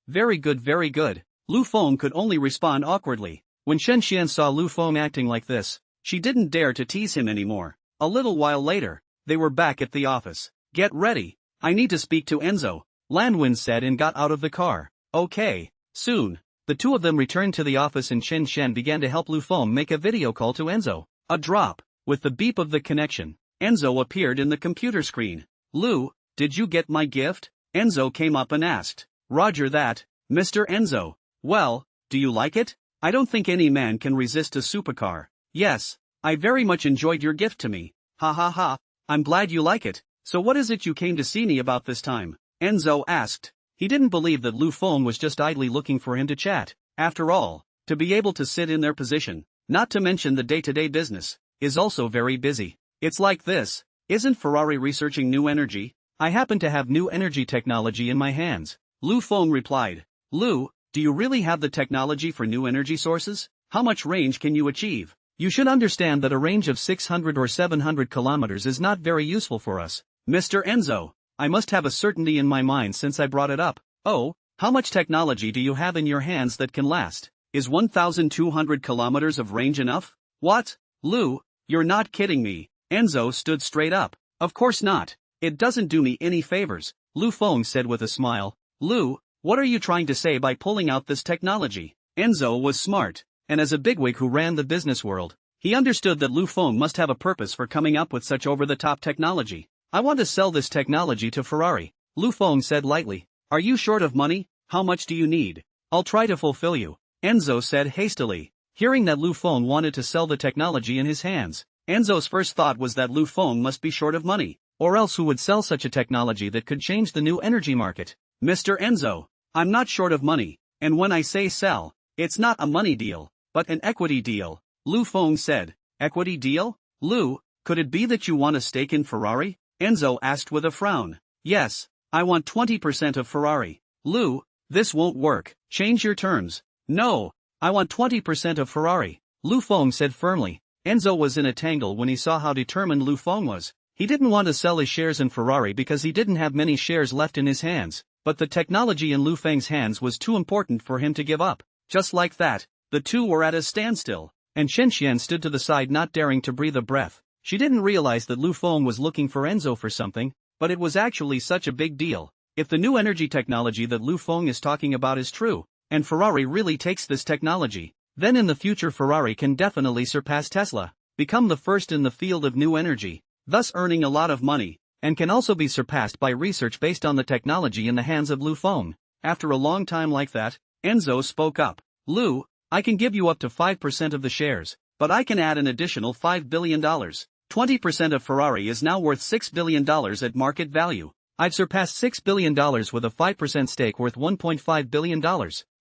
Very good, very good. Lu Feng could only respond awkwardly. When Chen Xian saw Lu Feng acting like this, she didn't dare to tease him anymore. A little while later, they were back at the office. Get ready. I need to speak to Enzo, Lan Wen said and got out of the car. Okay. Soon, the two of them returned to the office and Chen Xian began to help Lu Feng make a video call to Enzo. A drop. With the beep of the connection, Enzo appeared in the computer screen. Lu, did you get my gift? Enzo came up and asked. Roger that, Mr. Enzo. Well, do you like it? I don't think any man can resist a supercar. Yes, I very much enjoyed your gift to me. Ha ha ha, I'm glad you like it. So what is it you came to see me about this time? Enzo asked. He didn't believe that Lu Feng was just idly looking for him to chat. After all, to be able to sit in their position, not to mention the day-to-day business, is also very busy. It's like this. Isn't Ferrari researching new energy? I happen to have new energy technology in my hands. Lu Feng replied. Lu, do you really have the technology for new energy sources? How much range can you achieve? You should understand that a range of 600 or 700 kilometers is not very useful for us. Mr. Enzo, I must have a certainty in my mind since I brought it up. Oh, how much technology do you have in your hands that can last? Is 1,200 kilometers of range enough? What? Lu, you're not kidding me. Enzo stood straight up. Of course not. It doesn't do me any favors, Lu Feng said with a smile. Lu, what are you trying to say by pulling out this technology? Enzo was smart, and as a bigwig who ran the business world, he understood that Lu Feng must have a purpose for coming up with such over-the-top technology. I want to sell this technology to Ferrari, Lu Feng said lightly. Are you short of money? How much do you need? I'll try to fulfill you, Enzo said hastily. Hearing that Lu Feng wanted to sell the technology in his hands, Enzo's first thought was that Lu Feng must be short of money, or else who would sell such a technology that could change the new energy market? Mr. Enzo, I'm not short of money, and when I say sell, it's not a money deal, but an equity deal, Lu Feng said. Equity deal? Lu, could it be that you want a stake in Ferrari? Enzo asked with a frown. Yes, I want 20% of Ferrari. Lu, this won't work. Change your terms. No, I want 20% of Ferrari, Lu Feng said firmly. Enzo was in a tangle when he saw how determined Lu Feng was. He didn't want to sell his shares in Ferrari because he didn't have many shares left in his hands, but the technology in Lu Feng's hands was too important for him to give up. Just like that, the two were at a standstill, and Chen Xian stood to the side not daring to breathe a breath. She didn't realize that Lu Feng was looking for Enzo for something, but it was actually such a big deal. If the new energy technology that Lu Feng is talking about is true, and Ferrari really takes this technology, then in the future Ferrari can definitely surpass Tesla, become the first in the field of new energy, thus earning a lot of money, and can also be surpassed by research based on the technology in the hands of Lu Feng. After a long time like that, Enzo spoke up. Lu, I can give you up to 5% of the shares, but I can add an additional $5 billion. 20% of Ferrari is now worth $6 billion at market value. I've surpassed $6 billion with a 5% stake worth $1.5 billion,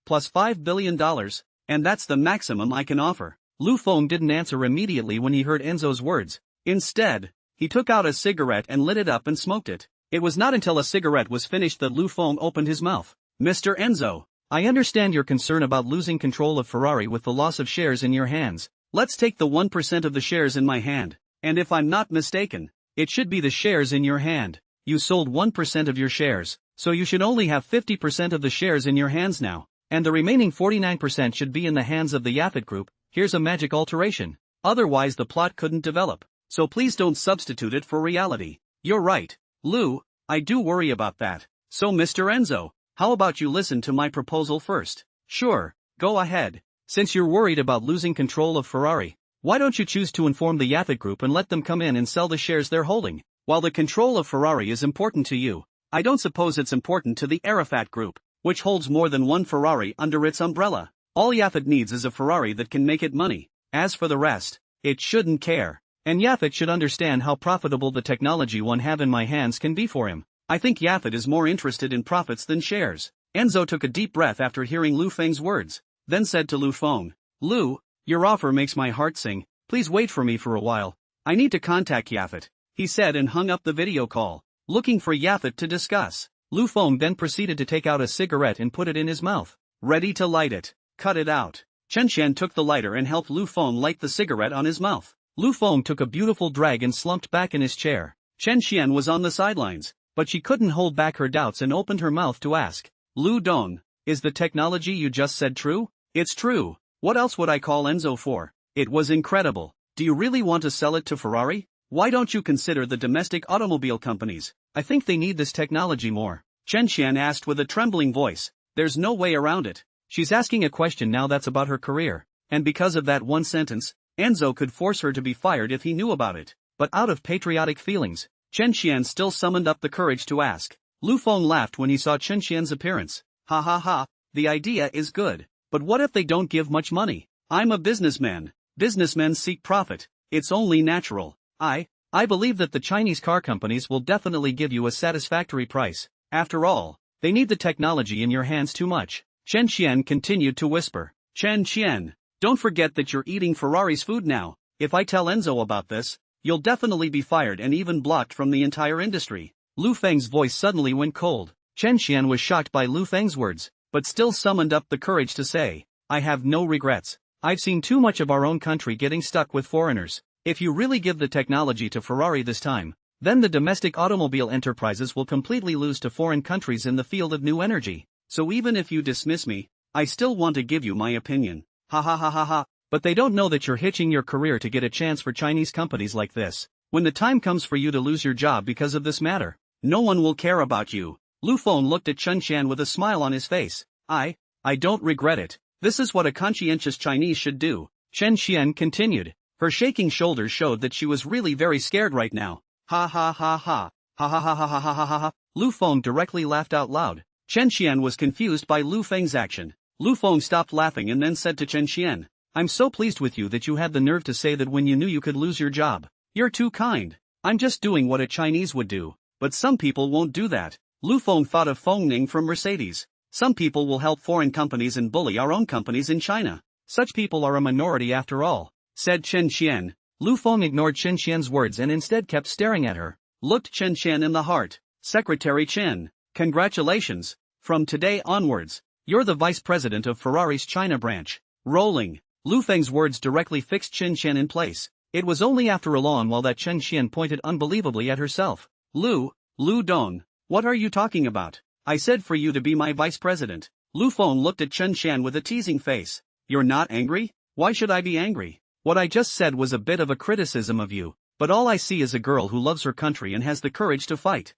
plus $5 billion, and that's the maximum I can offer. Lu Feng didn't answer immediately when he heard Enzo's words. Instead, he took out a cigarette and lit it up and smoked it. It was not until a cigarette was finished that Lu Feng opened his mouth. Mr. Enzo, I understand your concern about losing control of Ferrari with the loss of shares in your hands. Let's take the 1% of the shares in my hand, and if I'm not mistaken, it should be the shares in your hand. You sold 1% of your shares, so you should only have 50% of the shares in your hands now, and the remaining 49% should be in the hands of the Yaphet Group. Here's a magic alteration. Otherwise the plot couldn't develop, so please don't substitute it for reality. You're right, Lu, I do worry about that. So Mr. Enzo, how about you listen to my proposal first? Sure, go ahead. Since you're worried about losing control of Ferrari, why don't you choose to inform the Yafit Group and let them come in and sell the shares they're holding? While the control of Ferrari is important to you, I don't suppose it's important to the Arafat Group, which holds more than one Ferrari under its umbrella. All Yafit needs is a Ferrari that can make it money. As for the rest, it shouldn't care. And Yafit should understand how profitable the technology one have in my hands can be for him. I think Yafit is more interested in profits than shares. Enzo took a deep breath after hearing Lu Feng's words, then said to Lu Feng, Lu, your offer makes my heart sing, please wait for me for a while. I need to contact Yafit, he said and hung up the video call, looking for Yafit to discuss. Lu Feng then proceeded to take out a cigarette and put it in his mouth, ready to light it. Cut it out. Chen Xian took the lighter and helped Lu Feng light the cigarette on his mouth. Lu Feng took a beautiful drag and slumped back in his chair. Chen Xian was on the sidelines, but she couldn't hold back her doubts and opened her mouth to ask, Lu Dong, is the technology you just said true? It's true. What else would I call Enzo for? It was incredible. Do you really want to sell it to Ferrari? Why don't you consider the domestic automobile companies? I think they need this technology more. Chen Xian asked with a trembling voice. There's no way around it. She's asking a question now that's about her career, and because of that one sentence, Enzo could force her to be fired if he knew about it. But out of patriotic feelings, Chen Xian still summoned up the courage to ask. Lu Feng laughed when he saw Chen Xian's appearance. Ha ha ha, the idea is good. But what if they don't give much money? I'm a businessman. Businessmen seek profit. It's only natural. I believe that the Chinese car companies will definitely give you a satisfactory price. After all, they need the technology in your hands too much. Chen Xian continued to whisper. Chen Xian, don't forget that you're eating Ferrari's food now. If I tell Enzo about this, you'll definitely be fired and even blocked from the entire industry. Lu Feng's voice suddenly went cold. Chen Xian was shocked by Lu Feng's words, but still summoned up the courage to say, I have no regrets. I've seen too much of our own country getting stuck with foreigners. If you really give the technology to Ferrari this time, then the domestic automobile enterprises will completely lose to foreign countries in the field of new energy. So even if you dismiss me, I still want to give you my opinion. Ha ha ha ha ha. But they don't know that you're hitching your career to get a chance for Chinese companies like this. When the time comes for you to lose your job because of this matter, no one will care about you. Lu Feng looked at Chen Xian with a smile on his face. I don't regret it. This is what a conscientious Chinese should do. Chen Xian continued. Her shaking shoulders showed that she was really very scared right now. Ha ha ha ha. Ha ha ha ha ha ha ha ha ha. Lu Feng directly laughed out loud. Chen Xian was confused by Lu Feng's action. Lu Feng stopped laughing and then said to Chen Xian, I'm so pleased with you that you had the nerve to say that when you knew you could lose your job. You're too kind. I'm just doing what a Chinese would do. But some people won't do that. Lu Feng thought of Feng Ning from Mercedes. Some people will help foreign companies and bully our own companies in China. Such people are a minority after all, said Chen Xian. Lu Feng ignored Chen Xian's words and instead kept staring at her. Looked Chen Xian in the heart. Secretary Chen, congratulations. From today onwards, you're the vice president of Ferrari's China branch. Rolling. Lu Feng's words directly fixed Chen Xian in place. It was only after a long while that Chen Xian pointed unbelievably at herself. Lu Dong, what are you talking about? I said for you to be my vice president. Lu Feng looked at Chen Xian with a teasing face. You're not angry? Why should I be angry? What I just said was a bit of a criticism of you, but all I see is a girl who loves her country and has the courage to fight.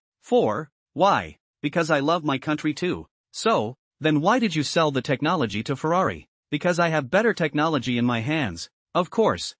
Why? Because I love my country too. So, then why did you sell the technology to Ferrari? Because I have better technology in my hands. Of course.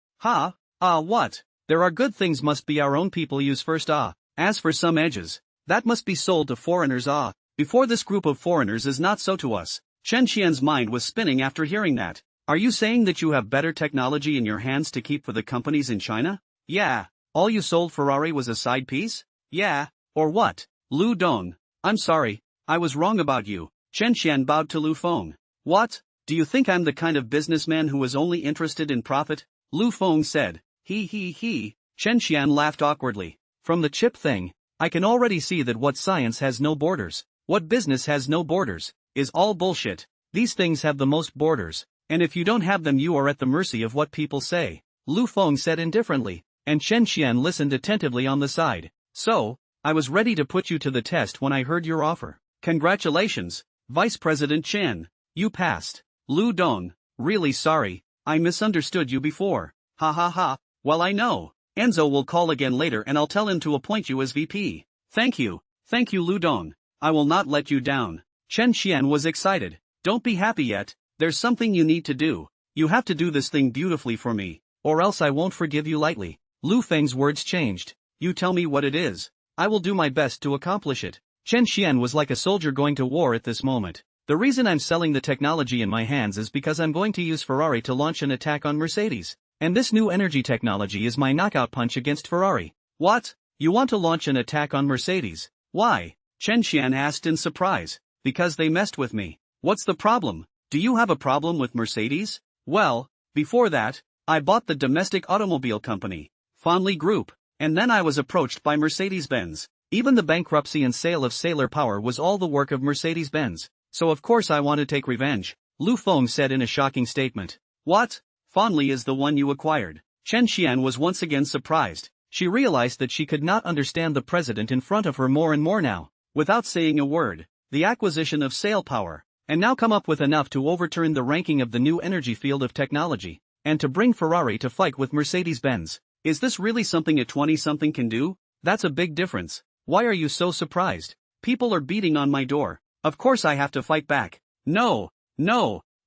What? There are good things must be our own people use first. As for some edges, that must be sold to foreigners. Before this group of foreigners is not so to us. Chen Xian's mind was spinning after hearing that. Are you saying that you have better technology in your hands to keep for the companies in China? Yeah. All you sold Ferrari was a side piece? Yeah. Or what? Lu Dong, I'm sorry, I was wrong about you. Chen Xian bowed to Lu Feng. What? Do you think I'm the kind of businessman who is only interested in profit? Lu Feng said. He. Chen Xian laughed awkwardly. From the chip thing, I can already see that what science has no borders, what business has no borders, is all bullshit. These things have the most borders, and if you don't have them you are at the mercy of what people say. Lu Feng said indifferently, and Chen Xian listened attentively on the side. So, I was ready to put you to the test when I heard your offer. Congratulations, Vice President Chen. You passed. Lu Dong, really sorry, I misunderstood you before. Ha ha ha, well I know. Enzo will call again later and I'll tell him to appoint you as VP. Thank you Lu Dong. I will not let you down. Chen Xian was excited. Don't be happy yet, there's something you need to do. You have to do this thing beautifully for me, or else I won't forgive you lightly. Lu Feng's words changed. You tell me what it is. I will do my best to accomplish it. Chen Xian was like a soldier going to war at this moment. The reason I'm selling the technology in my hands is because I'm going to use Ferrari to launch an attack on Mercedes. And this new energy technology is my knockout punch against Ferrari. What? You want to launch an attack on Mercedes? Why? Chen Xian asked in surprise. Because they messed with me. What's the problem? Do you have a problem with Mercedes? Well, before that, I bought the domestic automobile company, Fondly Group, and then I was approached by Mercedes-Benz. Even the bankruptcy and sale of Sailor Power was all the work of Mercedes-Benz, so of course I want to take revenge, Lu Feng said in a shocking statement. What? Fondly is the one you acquired. Chen Xian was once again surprised. She realized that she could not understand the president in front of her more and more now. Without saying a word, the acquisition of Sail Power, and now come up with enough to overturn the ranking of the new energy field of technology, and to bring Ferrari to fight with Mercedes-Benz. Is this really something a 20-something can do? That's a big difference. Why are you so surprised? People are beating on my door. Of course I have to fight back. No,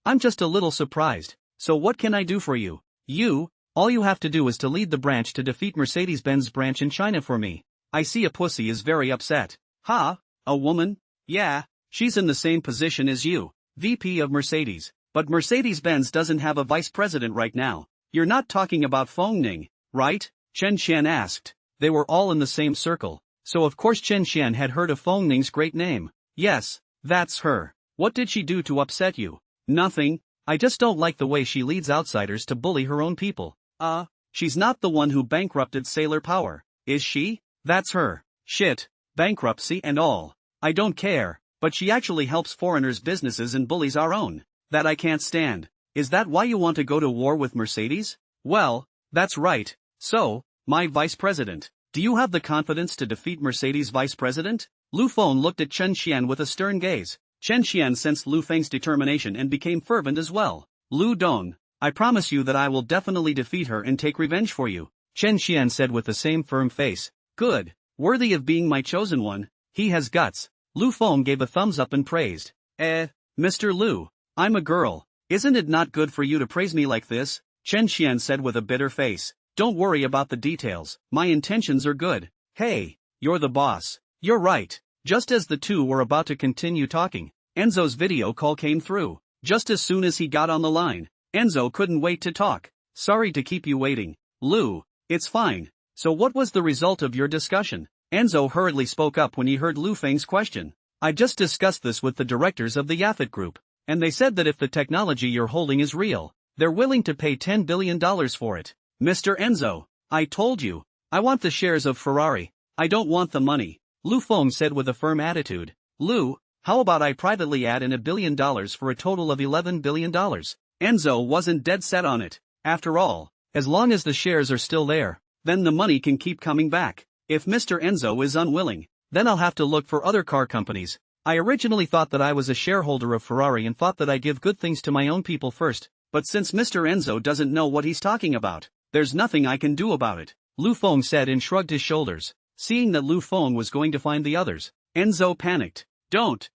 I'm just a little surprised. So what can I do for you? All you have to do is to lead the branch to defeat Mercedes-Benz branch in China for me. I see a pussy is very upset. Ha? A woman? Yeah, she's in the same position as you, VP of Mercedes. But Mercedes-Benz doesn't have a vice president right now. You're not talking about Feng Ning, right? Chen Xian asked. They were all in the same circle, so of course Chen Xian had heard of Feng Ning's great name. Yes, that's her. What did she do to upset you? Nothing. I just don't like the way she leads outsiders to bully her own people. She's not the one who bankrupted Sailor Power, is she? That's her. Shit, bankruptcy and all. I don't care, but she actually helps foreigners' businesses and bullies our own. That I can't stand. Is that why you want to go to war with Mercedes? Well, that's right. So, my vice president, do you have the confidence to defeat Mercedes' vice president? Lu Feng looked at Chen Xian with a stern gaze. Chen Xian sensed Lu Feng's determination and became fervent as well. Lu Dong, I promise you that I will definitely defeat her and take revenge for you, Chen Xian said with the same firm face. Good. Worthy of being my chosen one. He has guts. Lu Feng gave a thumbs up and praised. Mr. Lu, I'm a girl. Isn't it not good for you to praise me like this? Chen Xian said with a bitter face. Don't worry about the details. My intentions are good. Hey, you're the boss. You're right. Just as the two were about to continue talking, Enzo's video call came through. Just as soon as he got on the line, Enzo couldn't wait to talk. Sorry to keep you waiting. Lu, it's fine. So what was the result of your discussion? Enzo hurriedly spoke up when he heard Lu Feng's question. I just discussed this with the directors of the Yafet Group, and they said that if the technology you're holding is real, they're willing to pay $10 billion for it. Mr. Enzo, I told you, I want the shares of Ferrari. I don't want the money, Lu Feng said with a firm attitude. Lu, how about I privately add in $1 billion for a total of $11 billion? Enzo wasn't dead set on it. After all, as long as the shares are still there, then the money can keep coming back. If Mr. Enzo is unwilling, then I'll have to look for other car companies. I originally thought that I was a shareholder of Ferrari and thought that I give good things to my own people first, but since Mr. Enzo doesn't know what he's talking about, there's nothing I can do about it, Lu Feng said and shrugged his shoulders. Seeing that Lu Feng was going to find the others, Enzo panicked. Don't,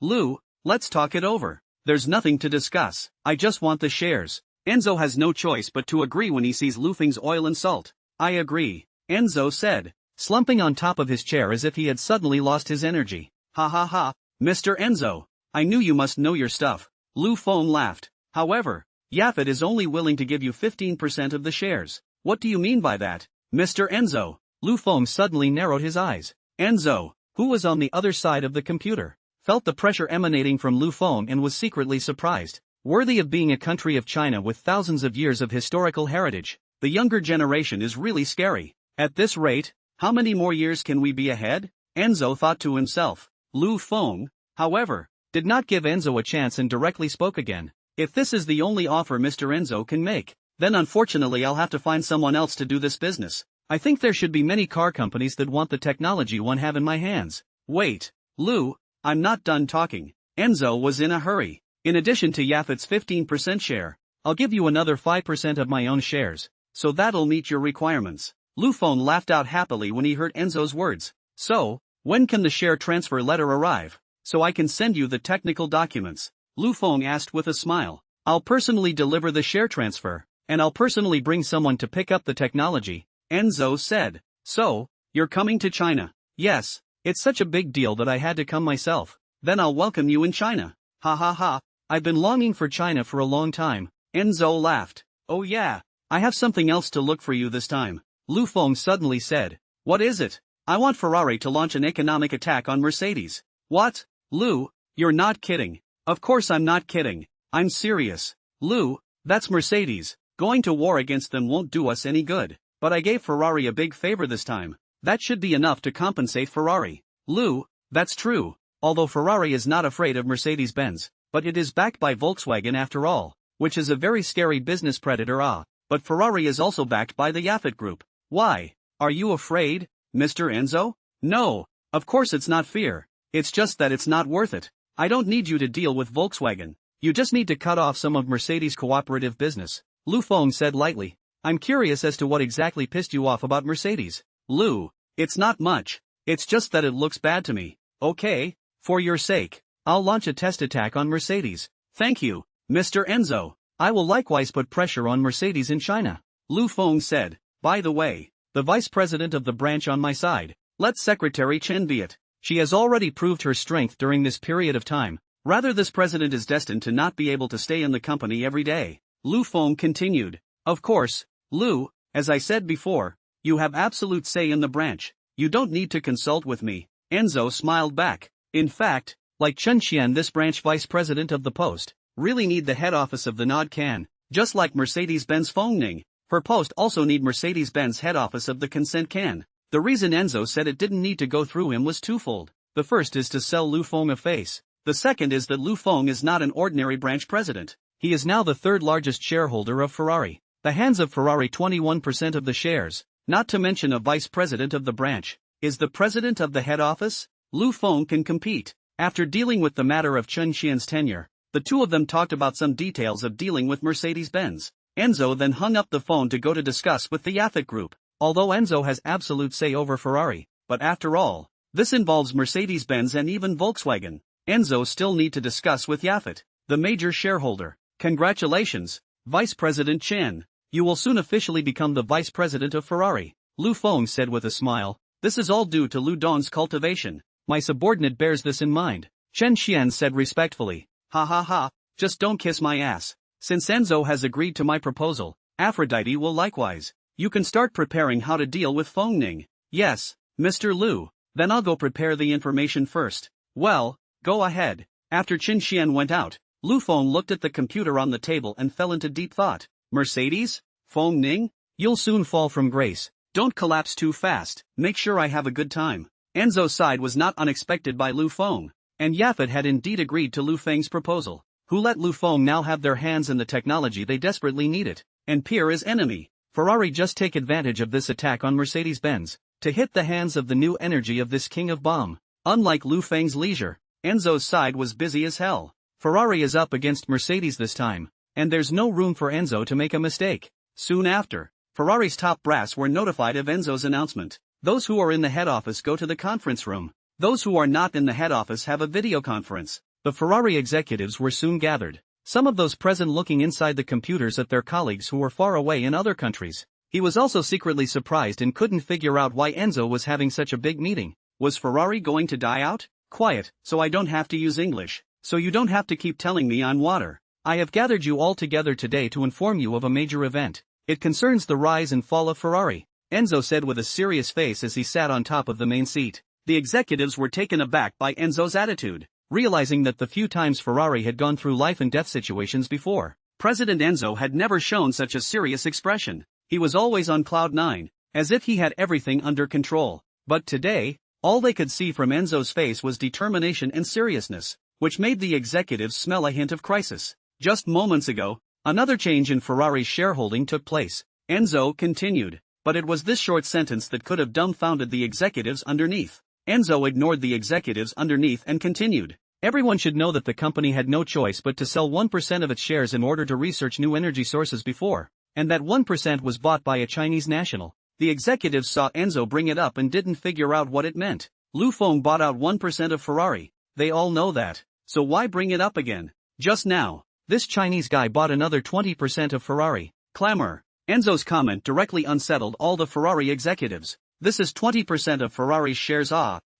Lu, let's talk it over. There's nothing to discuss. I just want the shares. Enzo has no choice but to agree when he sees Lu Feng's oil and salt. I agree, Enzo said, slumping on top of his chair as if he had suddenly lost his energy. Ha ha ha, Mr. Enzo, I knew you must know your stuff. Lu Feng laughed. However, Yafet is only willing to give you 15% of the shares. What do you mean by that, Mr. Enzo? Lu Feng suddenly narrowed his eyes. Enzo, who was on the other side of the computer, felt the pressure emanating from Lu Feng and was secretly surprised. Worthy of being a country of China with thousands of years of historical heritage, the younger generation is really scary. At this rate, how many more years can we be ahead? Enzo thought to himself. Lu Feng, however, did not give Enzo a chance and directly spoke again. If this is the only offer Mr. Enzo can make, then unfortunately I'll have to find someone else to do this business. I think there should be many car companies that want the technology one have in my hands. Wait, Lu, I'm not done talking. Enzo was in a hurry. In addition to Yafet's 15% share, I'll give you another 5% of my own shares, so that'll meet your requirements. Lu Feng laughed out happily when he heard Enzo's words. So, when can the share transfer letter arrive, so I can send you the technical documents? Lu Feng asked with a smile. I'll personally deliver the share transfer, and I'll personally bring someone to pick up the technology, Enzo said. So, you're coming to China? Yes, it's such a big deal that I had to come myself. Then I'll welcome you in China. Ha ha ha, I've been longing for China for a long time. Enzo laughed. Oh yeah, I have something else to look for you this time, Lu Feng suddenly said. What is it? I want Ferrari to launch an economic attack on Mercedes. What? Lu, you're not kidding. Of course I'm not kidding. I'm serious. Lu, that's Mercedes. Going to war against them won't do us any good. But I gave Ferrari a big favor this time. That should be enough to compensate Ferrari. Lu, that's true. Although Ferrari is not afraid of Mercedes-Benz, but it is backed by Volkswagen after all, which is a very scary business predator. But Ferrari is also backed by the Yafet Group. Why? Are you afraid, Mr. Enzo? No, of course it's not fear. It's just that it's not worth it. I don't need you to deal with Volkswagen. You just need to cut off some of Mercedes' cooperative business, Lu Feng said lightly. I'm curious as to what exactly pissed you off about Mercedes. Lu, it's not much. It's just that it looks bad to me. Okay, for your sake, I'll launch a test attack on Mercedes. Thank you, Mr. Enzo. I will likewise put pressure on Mercedes in China, Lu Feng said. By the way, the vice president of the branch on my side, let Secretary Chen be it. She has already proved her strength during this period of time. Rather, this president is destined to not be able to stay in the company every day. Lu Feng continued. Of course, Lu, as I said before, you have absolute say in the branch. You don't need to consult with me. Enzo smiled back. In fact, like Chen Qian, this branch vice president of the post, really need the head office of the Nod Can, just like Mercedes-Benz Feng Ning. Her post also need Mercedes-Benz head office of the Consent Can. The reason Enzo said it didn't need to go through him was twofold. The first is to sell Lu Feng a face. The second is that Lu Feng is not an ordinary branch president. He is now the third largest shareholder of Ferrari. The hands of Ferrari 21% of the shares, not to mention a vice president of the branch. Is the president of the head office? Lu Feng can compete. After dealing with the matter of Chen Qian's tenure, the two of them talked about some details of dealing with Mercedes-Benz. Enzo then hung up the phone to go to discuss with the Yafet Group. Although Enzo has absolute say over Ferrari, but after all, this involves Mercedes-Benz and even Volkswagen. Enzo still need to discuss with Yafet, the major shareholder. Congratulations, Vice President Chen. You will soon officially become the Vice President of Ferrari, Lu Feng said with a smile. This is all due to Lu Dong's cultivation. My subordinate bears this in mind. Chen Qian said respectfully. Ha ha ha, just don't kiss my ass. Since Enzo has agreed to my proposal, Aphrodite will likewise. You can start preparing how to deal with Feng Ning. Yes, Mr. Lu. Then I'll go prepare the information first. Well, go ahead. After Chen Qian went out, Lu Feng looked at the computer on the table and fell into deep thought. Mercedes? Feng Ning? You'll soon fall from grace. Don't collapse too fast. Make sure I have a good time. Enzo's side was not unexpected by Lu Feng, and Yafet had indeed agreed to Lu Feng's proposal, who let Lu Feng now have their hands in the technology they desperately needed, and peer his enemy. Ferrari just take advantage of this attack on Mercedes-Benz, to hit the hands of the new energy of this king of bomb. Unlike Lu Feng's leisure, Enzo's side was busy as hell. Ferrari is up against Mercedes this time, and there's no room for Enzo to make a mistake. Soon after, Ferrari's top brass were notified of Enzo's announcement. Those who are in the head office go to the conference room. Those who are not in the head office have a video conference. The Ferrari executives were soon gathered. Some of those present looking inside the computers at their colleagues who were far away in other countries. He was also secretly surprised and couldn't figure out why Enzo was having such a big meeting. Was Ferrari going to die out? Quiet, so I don't have to use English. So you don't have to keep telling me I'm water. I have gathered you all together today to inform you of a major event. It concerns the rise and fall of Ferrari, Enzo said with a serious face as he sat on top of the main seat. The executives were taken aback by Enzo's attitude, realizing that the few times Ferrari had gone through life and death situations before, President Enzo had never shown such a serious expression. He was always on cloud nine, as if he had everything under control. But today, all they could see from Enzo's face was determination and seriousness, which made the executives smell a hint of crisis. Just moments ago, another change in Ferrari's shareholding took place, Enzo continued, but it was this short sentence that could have dumbfounded the executives underneath. Enzo ignored the executives underneath and continued. Everyone should know that the company had no choice but to sell 1% of its shares in order to research new energy sources before, and that 1% was bought by a Chinese national. The executives saw Enzo bring it up and didn't figure out what it meant. Lu Feng bought out 1% of Ferrari. They all know that. So why bring it up again? Just now, This Chinese guy bought another 20% of Ferrari. Clamor. Enzo's comment directly unsettled all the Ferrari executives. This is 20% of Ferrari's shares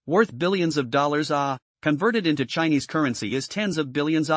worth billions of dollars converted into Chinese currency is tens of billions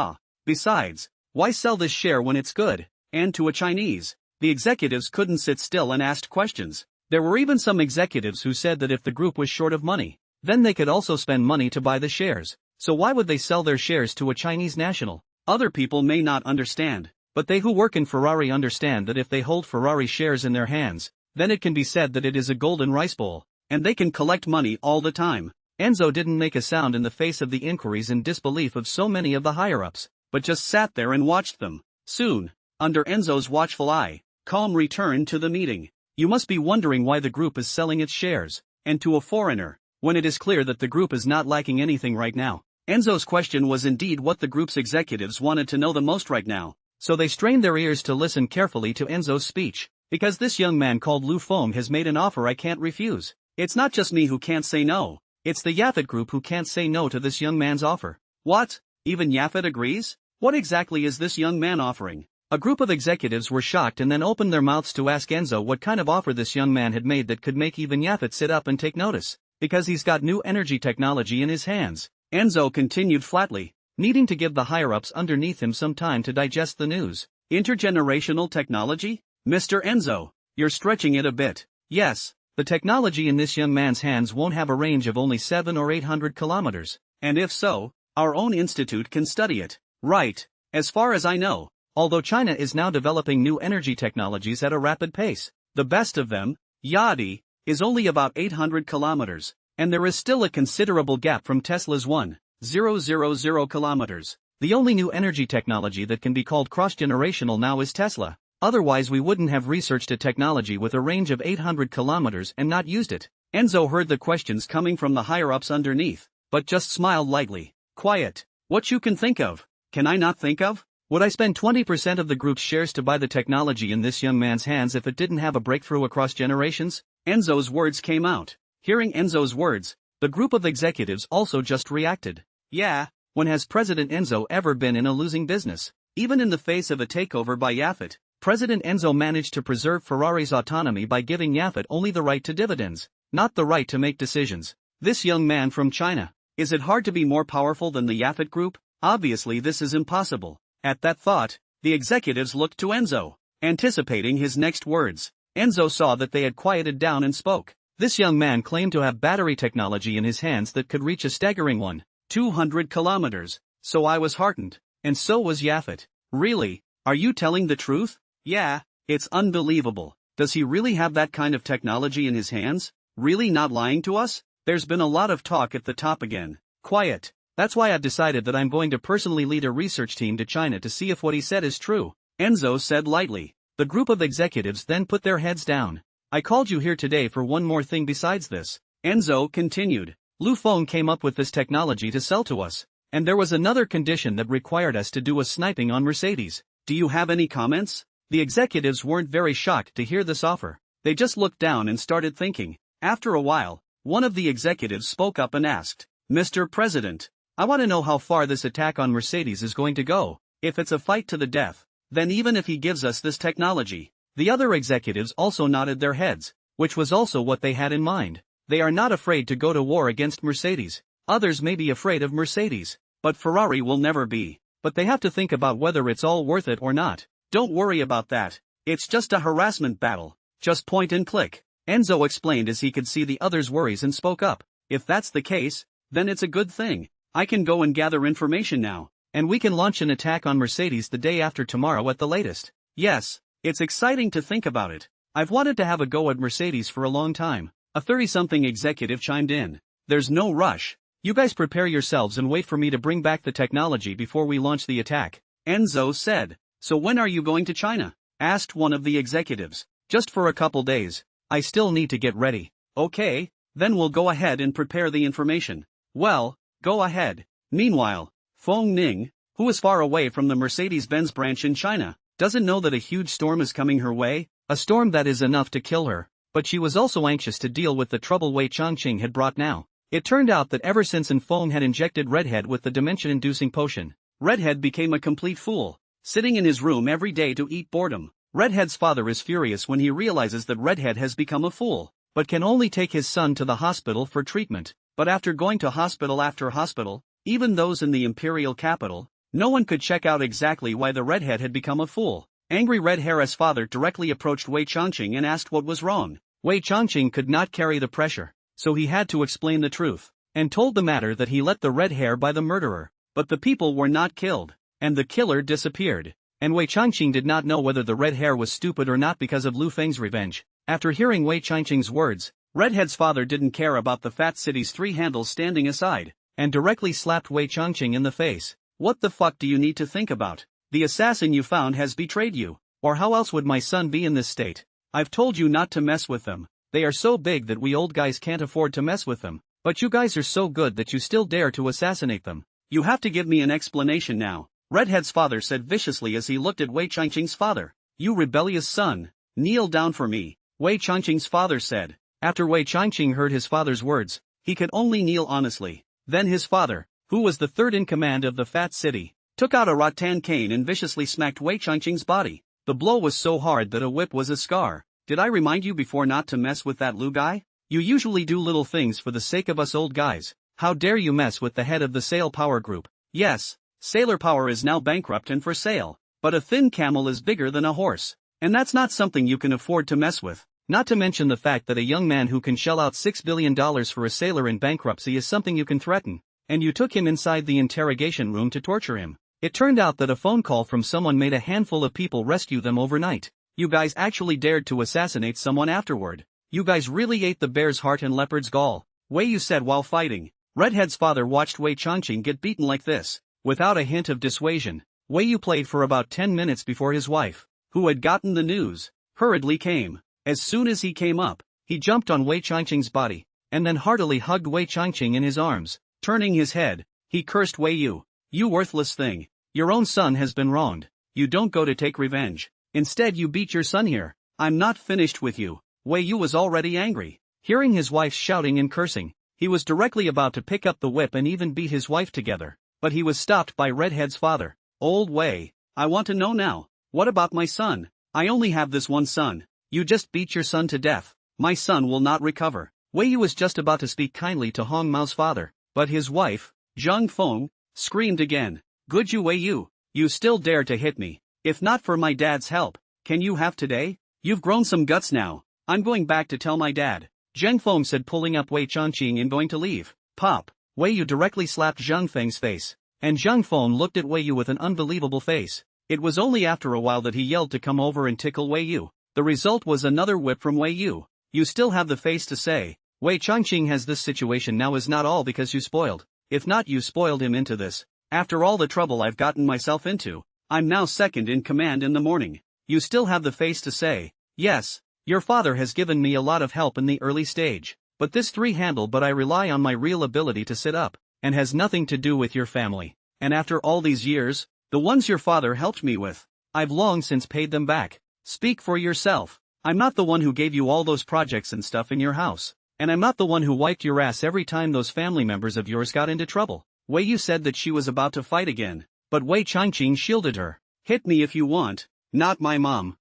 Besides, why sell this share when it's good? And to a Chinese. The executives couldn't sit still and asked questions. There were even some executives who said that if the group was short of money, then they could also spend money to buy the shares. So why would they sell their shares to a Chinese national? Other people may not understand, but they who work in Ferrari understand that if they hold Ferrari shares in their hands, then it can be said that it is a golden rice bowl, and they can collect money all the time. Enzo didn't make a sound in the face of the inquiries and disbelief of so many of the higher-ups, but just sat there and watched them. Soon, under Enzo's watchful eye, calm returned to the meeting. You must be wondering why the group is selling its shares, and to a foreigner, when it is clear that the group is not lacking anything right now. Enzo's question was indeed what the group's executives wanted to know the most right now, so they strained their ears to listen carefully to Enzo's speech. Because this young man called Lu Feng has made an offer I can't refuse. It's not just me who can't say no, it's the Yaphet group who can't say no to this young man's offer. What? Even Yaphet agrees? What exactly is this young man offering? A group of executives were shocked and then opened their mouths to ask Enzo what kind of offer this young man had made that could make even Yaphet sit up and take notice. Because he's got new energy technology in his hands. Enzo continued flatly, needing to give the higher-ups underneath him some time to digest the news. Intergenerational technology? Mr. Enzo, you're stretching it a bit. Yes, the technology in this young man's hands won't have a range of only 700 or 800 kilometers, and if so, our own institute can study it. Right, as far as I know, although China is now developing new energy technologies at a rapid pace, the best of them, Yadi, is only about 800 kilometers, and there is still a considerable gap from Tesla's 1,000 kilometers. The only new energy technology that can be called cross-generational now is Tesla. Otherwise we wouldn't have researched a technology with a range of 800 kilometers and not used it. Enzo heard the questions coming from the higher-ups underneath, but just smiled lightly. Quiet. What you can think of? Can I not think of? Would I spend 20% of the group's shares to buy the technology in this young man's hands if it didn't have a breakthrough across generations? Enzo's words came out. Hearing Enzo's words, the group of executives also just reacted. Yeah, when has President Enzo ever been in a losing business? Even in the face of a takeover by Yaphet, President Enzo managed to preserve Ferrari's autonomy by giving Yaphet only the right to dividends, not the right to make decisions. This young man from China. Is it hard to be more powerful than the Yaphet group? Obviously this is impossible. At that thought, the executives looked to Enzo, anticipating his next words. Enzo saw that they had quieted down and spoke. This young man claimed to have battery technology in his hands that could reach a staggering 200 kilometers. So I was heartened, and so was Yaphet. Really? Are you telling the truth? Yeah, it's unbelievable. Does he really have that kind of technology in his hands? Really not lying to us? There's been a lot of talk at the top again. Quiet. That's why I've decided that I'm going to personally lead a research team to China to see if what he said is true, Enzo said lightly. The group of executives then put their heads down. I called you here today for one more thing besides this. Enzo continued. Lu Feng came up with this technology to sell to us, and there was another condition that required us to do a sniping on Mercedes. Do you have any comments? The executives weren't very shocked to hear this offer. They just looked down and started thinking. After a while, one of the executives spoke up and asked, Mr. President, I want to know how far this attack on Mercedes is going to go. If it's a fight to the death, then even if he gives us this technology. The other executives also nodded their heads, which was also what they had in mind. They are not afraid to go to war against Mercedes. Others may be afraid of Mercedes, but Ferrari will never be. But they have to think about whether it's all worth it or not. Don't worry about that. It's just a harassment battle. Just point and click. Enzo explained as he could see the others' worries and spoke up. If that's the case, then it's a good thing. I can go and gather information now, and we can launch an attack on Mercedes the day after tomorrow at the latest. Yes, it's exciting to think about it. I've wanted to have a go at Mercedes for a long time. A 30-something executive chimed in. There's no rush. You guys prepare yourselves and wait for me to bring back the technology before we launch the attack. Enzo said. So when are you going to China? Asked one of the executives. Just for a couple days. I still need to get ready. Okay, then we'll go ahead and prepare the information. Well, go ahead. Meanwhile, Feng Ning, who is far away from the Mercedes-Benz branch in China, doesn't know that a huge storm is coming her way, a storm that is enough to kill her, but she was also anxious to deal with the trouble Wei Chongqing had brought now. It turned out that ever since Feng had injected Redhead with the dimension-inducing potion, Redhead became a complete fool. sitting in his room every day to eat boredom. Redhead's father is furious when he realizes that Redhead has become a fool, but can only take his son to the hospital for treatment. But after going to hospital after hospital, even those in the imperial capital, no one could check out exactly why the Redhead had become a fool. Angry Redhair's father directly approached Wei Changqing and asked what was wrong. Wei Changqing could not carry the pressure, so he had to explain the truth, and told the matter that he let the red hair by the murderer, but the people were not killed, and the killer disappeared. And Wei Changqing did not know whether the red hair was stupid or not because of Lu Feng's revenge. After hearing Wei Changqing's words, Redhead's father didn't care about the fat city's three handles standing aside, and directly slapped Wei Changqing in the face. What the fuck do you need to think about? The assassin you found has betrayed you, or how else would my son be in this state? I've told you not to mess with them. They are so big that we old guys can't afford to mess with them, but you guys are so good that you still dare to assassinate them. You have to give me an explanation now, Redhead's father said viciously as he looked at Wei Changqing's father. You rebellious son, kneel down for me, Wei Changqing's father said. After Wei Changqing heard his father's words, he could only kneel honestly. Then his father, who was the third in command of the fat city, took out a rattan cane and viciously smacked Wei Changqing's body. The blow was so hard that a whip was a scar. Did I remind you before not to mess with that Lu guy? You usually do little things for the sake of us old guys. How dare you mess with the head of the Sail Power Group? Yes, Sailor Power is now bankrupt and for sale, but a thin camel is bigger than a horse, and that's not something you can afford to mess with. Not to mention the fact that a young man who can shell out $6 billion for a sailor in bankruptcy is something you can threaten, and you took him inside the interrogation room to torture him. It turned out that a phone call from someone made a handful of people rescue them overnight. You guys actually dared to assassinate someone afterward. You guys really ate the bear's heart and leopard's gall. Wei Yu said while fighting. Redhead's father watched Wei Changqing get beaten like this, without a hint of dissuasion. Wei Yu played for about 10 minutes before his wife, who had gotten the news, hurriedly came. As soon as he came up, he jumped on Wei Changqing's body, and then heartily hugged Wei Changqing in his arms. Turning his head, he cursed Wei Yu. You worthless thing. Your own son has been wronged. You don't go to take revenge. Instead you beat your son here. I'm not finished with you. Wei Yu was already angry. Hearing his wife shouting and cursing, he was directly about to pick up the whip and even beat his wife together. But he was stopped by Redhead's father. Old Wei, I want to know now. What about my son? I only have this one son. You just beat your son to death. My son will not recover. Wei Yu was just about to speak kindly to Hong Mao's father, but his wife, Zhang Feng, screamed again. Good you Wei Yu, you still dare to hit me. If not for my dad's help, can you have today? You've grown some guts now. I'm going back to tell my dad. Zhang Feng said pulling up Wei Changqing and going to leave. Pop. Wei Yu directly slapped Zhang Feng's face, and Zhang Feng looked at Wei Yu with an unbelievable face. It was only after a while that he yelled to come over and tickle Wei Yu. The result was another whip from Wei Yu. You still have the face to say, Wei Changqing has this situation now is not all because you spoiled. If not you spoiled him into this. After all the trouble I've gotten myself into, I'm now second in command in the morning. You still have the face to say, yes, your father has given me a lot of help in the early stage, but this three-handle but I rely on my real ability to sit up, and has nothing to do with your family. And after all these years, the ones your father helped me with, I've long since paid them back. Speak for yourself. I'm not the one who gave you all those projects and stuff in your house, and I'm not the one who wiped your ass every time those family members of yours got into trouble. Wei Yu said that she was about to fight again, but Wei Changqing shielded her. Hit me if you want, not my mom.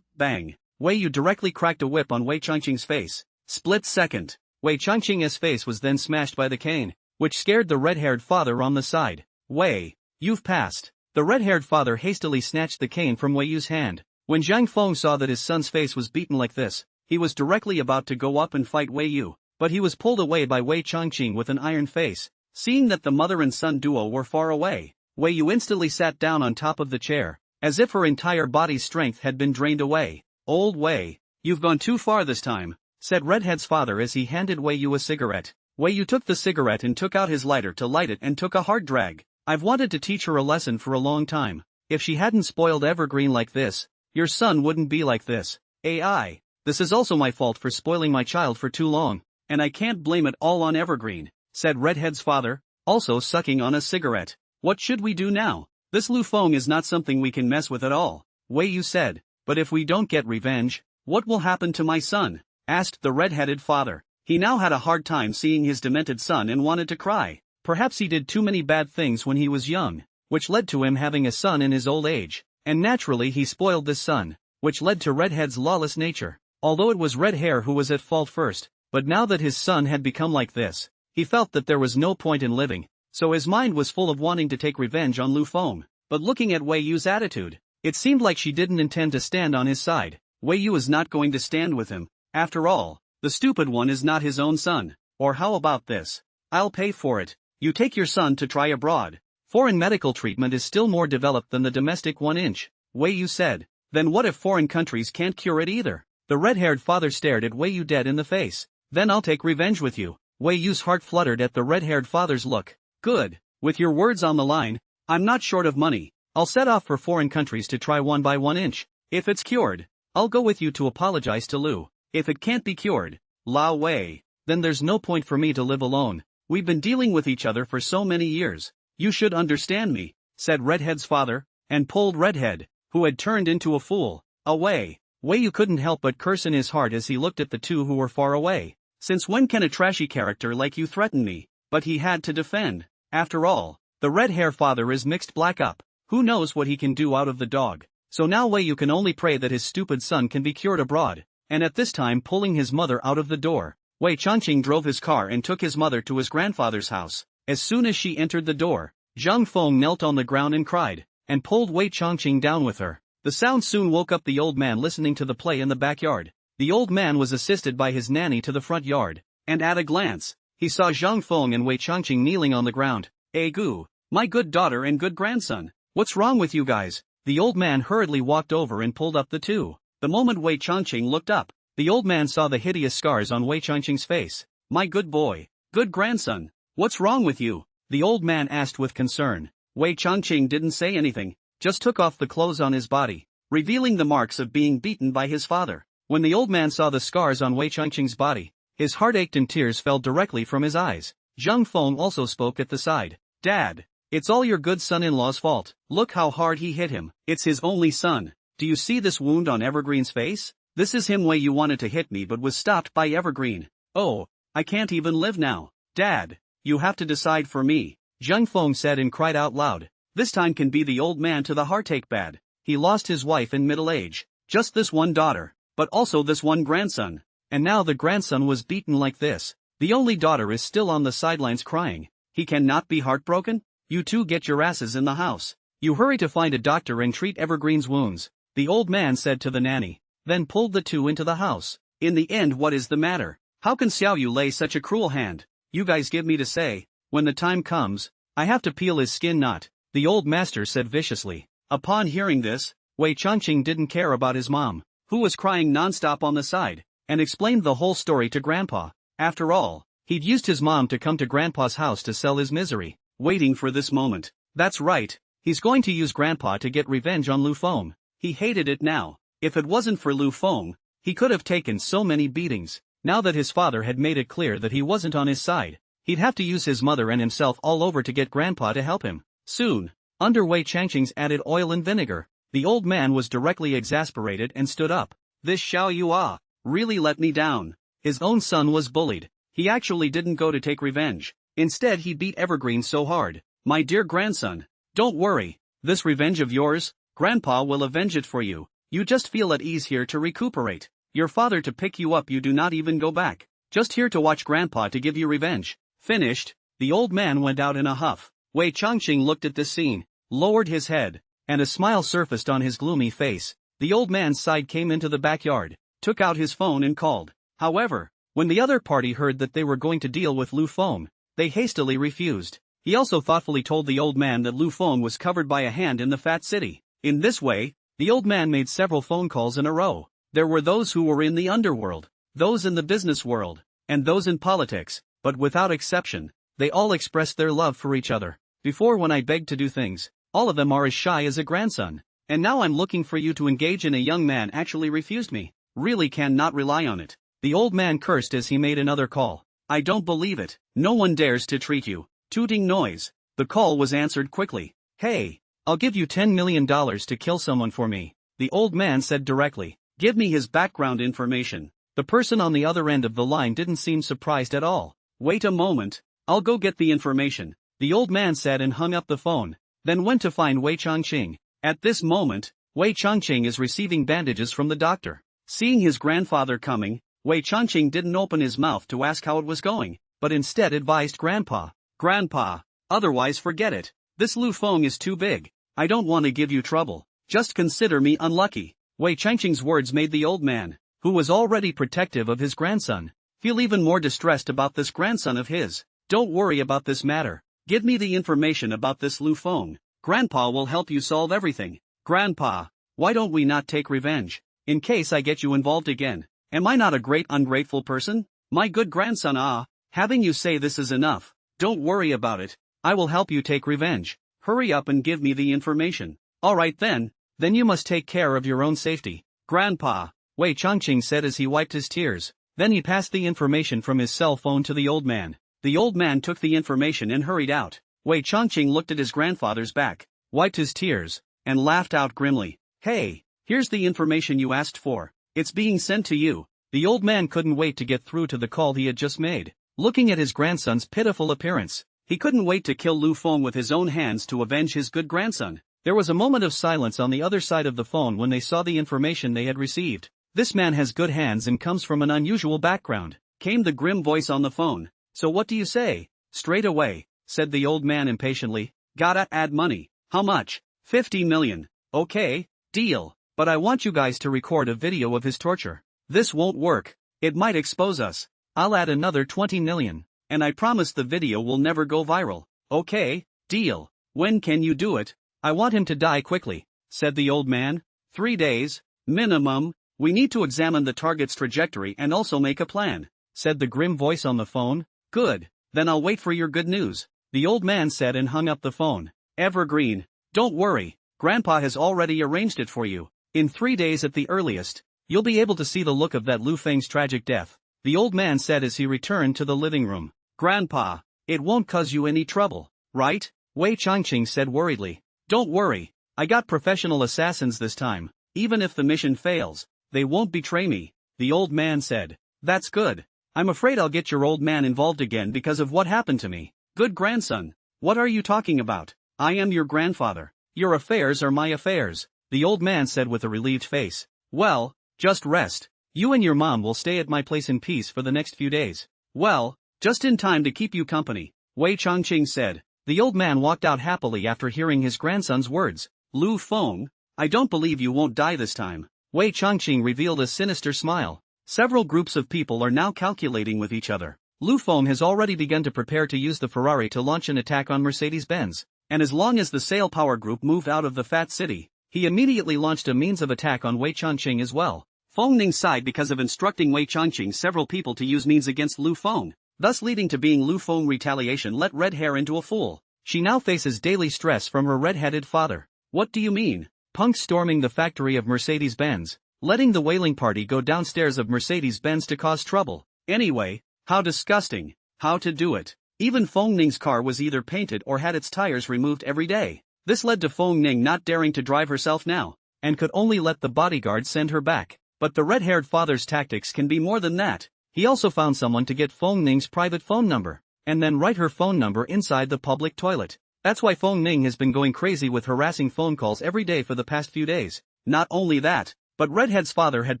Bang. Wei Yu directly cracked a whip on Wei Changqing's face. Split second. Wei Changqing's face was then smashed by the cane, which scared the red-haired father on the side. Wei, you've passed. The red-haired father hastily snatched the cane from Wei Yu's hand. When Zhang Feng saw that his son's face was beaten like this, he was directly about to go up and fight Wei Yu, but he was pulled away by Wei Changqing with an iron face. Seeing that the mother and son duo were far away, Wei Yu instantly sat down on top of the chair, as if her entire body's strength had been drained away. Old Wei, you've gone too far this time, said Redhead's father as he handed Wei Yu a cigarette. Wei Yu took the cigarette and took out his lighter to light it and took a hard drag. I've wanted to teach her a lesson for a long time. If she hadn't spoiled Evergreen like this, your son wouldn't be like this. AI. This is also my fault for spoiling my child for too long, and I can't blame it all on Evergreen, said Redhead's father, also sucking on a cigarette. What should we do now? This Lu Feng is not something we can mess with at all, Wei Yu said. But if we don't get revenge, what will happen to my son? Asked the red-headed father. He now had a hard time seeing his demented son and wanted to cry. Perhaps he did too many bad things when he was young. which led to him having a son in his old age. And naturally he spoiled this son, which led to Redhead's lawless nature. Although it was Red Hair who was at fault first, but now that his son had become like this, he felt that there was no point in living, so his mind was full of wanting to take revenge on Lu Feng. But looking at Wei Yu's attitude, it seemed like she didn't intend to stand on his side. Wei Yu is not going to stand with him. After all, the stupid one is not his own son. Or how about this? I'll pay for it. You take your son to try abroad. Foreign medical treatment is still more developed than the domestic 1-inch, Wei Yu said. Then what if foreign countries can't cure it either? The red-haired father stared at Wei Yu dead in the face. Then I'll take revenge with you. Wei Yu's heart fluttered at the red-haired father's look. Good. With your words on the line, I'm not short of money. I'll set off for foreign countries to try 1 by 1-inch. If it's cured, I'll go with you to apologize to Lu. If it can't be cured, Lao Wei, then there's no point for me to live alone. We've been dealing with each other for so many years. You should understand me, said Redhead's father, and pulled Redhead, who had turned into a fool, away. Wei Yu couldn't help but curse in his heart as he looked at the two who were far away. Since when can a trashy character like you threaten me? But he had to defend. After all, the red hair father is mixed black up. Who knows what he can do out of the dog? So now Wei Yu can only pray that his stupid son can be cured abroad. And at this time, pulling his mother out of the door, Wei Changqing drove his car and took his mother to his grandfather's house. As soon as she entered the door, Zhang Feng knelt on the ground and cried, and pulled Wei Changqing down with her. The sound soon woke up the old man listening to the play in the backyard. The old man was assisted by his nanny to the front yard, and at a glance, he saw Zhang Feng and Wei Changqing kneeling on the ground. Gu, my good daughter and good grandson, what's wrong with you guys? The old man hurriedly walked over and pulled up the two. The moment Wei Changqing looked up, the old man saw the hideous scars on Wei Changqing's face. My good boy, good grandson, what's wrong with you? The old man asked with concern. Wei Changqing didn't say anything, just took off the clothes on his body, revealing the marks of being beaten by his father. When the old man saw the scars on Wei Changqing's body, his heart ached and tears fell directly from his eyes. Zhang Feng also spoke at the side. Dad, it's all your good son-in-law's fault. Look how hard he hit him. It's his only son. Do you see this wound on Evergreen's face? This is him. Wei Yu wanted to hit me but was stopped by Evergreen. Oh, I can't even live now. Dad, you have to decide for me, Zhang Feng said and cried out loud. This time can be the old man to the heartache bad. He lost his wife in middle age. Just this one daughter, but also this one grandson. And now the grandson was beaten like this. The only daughter is still on the sidelines crying. He cannot be heartbroken? You two get your asses in the house. You hurry to find a doctor and treat Evergreen's wounds, the old man said to the nanny, then pulled the two into the house. In the end, what is the matter? How can Xiao Yu lay such a cruel hand? You guys give me to say, when the time comes, I have to peel his skin not, the old master said viciously. Upon hearing this, Wei Changqing didn't care about his mom, who was crying non-stop on the side, and explained the whole story to Grandpa. After all, he'd used his mom to come to Grandpa's house to sell his misery, waiting for this moment. That's right, he's going to use Grandpa to get revenge on Lu Feng. He hated it now. If it wasn't for Lu Feng, he could have taken so many beatings. Now that his father had made it clear that he wasn't on his side, he'd have to use his mother and himself all over to get Grandpa to help him. Soon, under Wei Changqing's added oil and vinegar, the old man was directly exasperated and stood up. This Xiao Yu really let me down. His own son was bullied. He actually didn't go to take revenge. Instead he beat Evergreen so hard. My dear grandson, don't worry. This revenge of yours, Grandpa will avenge it for you. You just feel at ease here to recuperate. Your father to pick you up, you do not even go back. Just here to watch Grandpa to give you revenge. Finished, the old man went out in a huff. Wei Changqing looked at this scene, lowered his head, and a smile surfaced on his gloomy face. The old man's side came into the backyard, took out his phone and called. However, when the other party heard that they were going to deal with Lu Feng, they hastily refused. He also thoughtfully told the old man that Lu Feng was covered by a hand in the Fat City. In this way, the old man made several phone calls in a row. There were those who were in the underworld, those in the business world, and those in politics, but without exception, they all expressed their love for each other. Before, when I begged to do things, all of them are as shy as a grandson. And now I'm looking for you to engage in a young man actually refused me. Really cannot rely on it. The old man cursed as he made another call. I don't believe it. No one dares to treat you. Tooting noise. The call was answered quickly. Hey, I'll give you $10 million to kill someone for me, the old man said directly. Give me his background information. The person on the other end of the line didn't seem surprised at all. Wait a moment, I'll go get the information, the old man said and hung up the phone. then went to find Wei Changqing. At this moment, Wei Changqing is receiving bandages from the doctor. Seeing his grandfather coming, Wei Changqing didn't open his mouth to ask how it was going, but instead advised Grandpa. Grandpa, otherwise forget it. This Lu Feng is too big. I don't want to give you trouble. Just consider me unlucky. Wei Changqing's words made the old man, who was already protective of his grandson, feel even more distressed about this grandson of his. Don't worry about this matter. Give me the information about this Lu Feng. Grandpa will help you solve everything. Grandpa, why don't we not take revenge? In case I get you involved again. Am I not a great ungrateful person? My good grandson, having you say this is enough. Don't worry about it. I will help you take revenge. Hurry up and give me the information. Alright then you must take care of your own safety. Grandpa, Wei Changqing said as he wiped his tears. Then he passed the information from his cell phone to the old man. The old man took the information and hurried out. Wei Changqing looked at his grandfather's back, wiped his tears, and laughed out grimly. Hey, here's the information you asked for. It's being sent to you. The old man couldn't wait to get through to the call he had just made. Looking at his grandson's pitiful appearance, he couldn't wait to kill Lu Feng with his own hands to avenge his good grandson. There was a moment of silence on the other side of the phone when they saw the information they had received. This man has good hands and comes from an unusual background, came the grim voice on the phone. So what do you say? Straight away, said the old man impatiently. Gotta add money. How much? 50 million. Okay, deal. But I want you guys to record a video of his torture. This won't work. It might expose us. I'll add another 20 million. And I promise the video will never go viral. Okay, deal. When can you do it? I want him to die quickly, said the old man. 3 days, minimum. We need to examine the target's trajectory and also make a plan, said the grim voice on the phone. Good, then I'll wait for your good news, the old man said and hung up the phone. Evergreen, don't worry, Grandpa has already arranged it for you. In 3 days at the earliest, you'll be able to see the look of that Lu Feng's tragic death, the old man said as he returned to the living room. Grandpa, it won't cause you any trouble, right? Wei Changqing said worriedly. Don't worry, I got professional assassins this time. Even if the mission fails, they won't betray me, the old man said. That's good. I'm afraid I'll get your old man involved again because of what happened to me. Good grandson, what are you talking about? I am your grandfather. Your affairs are my affairs, the old man said with a relieved face. Well, just rest. You and your mom will stay at my place in peace for the next few days. Well, just in time to keep you company, Wei Changqing said. The old man walked out happily after hearing his grandson's words. Lu Feng, I don't believe you won't die this time. Wei Changqing revealed a sinister smile. Several groups of people are now calculating with each other. Lu Feng has already begun to prepare to use the Ferrari to launch an attack on Mercedes-Benz, and as long as the Sail Power Group moved out of the Fat City, he immediately launched a means of attack on Wei Changqing as well. Feng Ning sighed because of instructing Wei Changqing several people to use means against Lu Feng, thus leading to being Lu Feng retaliation let Red Hair into a fool. She now faces daily stress from her red-headed father. What do you mean? Punks storming the factory of Mercedes-Benz, letting the whaling party go downstairs of Mercedes-Benz to cause trouble. Anyway, how disgusting. How to do it? Even Feng Ning's car was either painted or had its tires removed every day. This led to Feng Ning not daring to drive herself now, and could only let the bodyguard send her back. But the red-haired father's tactics can be more than that. He also found someone to get Feng Ning's private phone number, and then write her phone number inside the public toilet. That's why Feng Ning has been going crazy with harassing phone calls every day for the past few days. Not only that, but Redhead's father had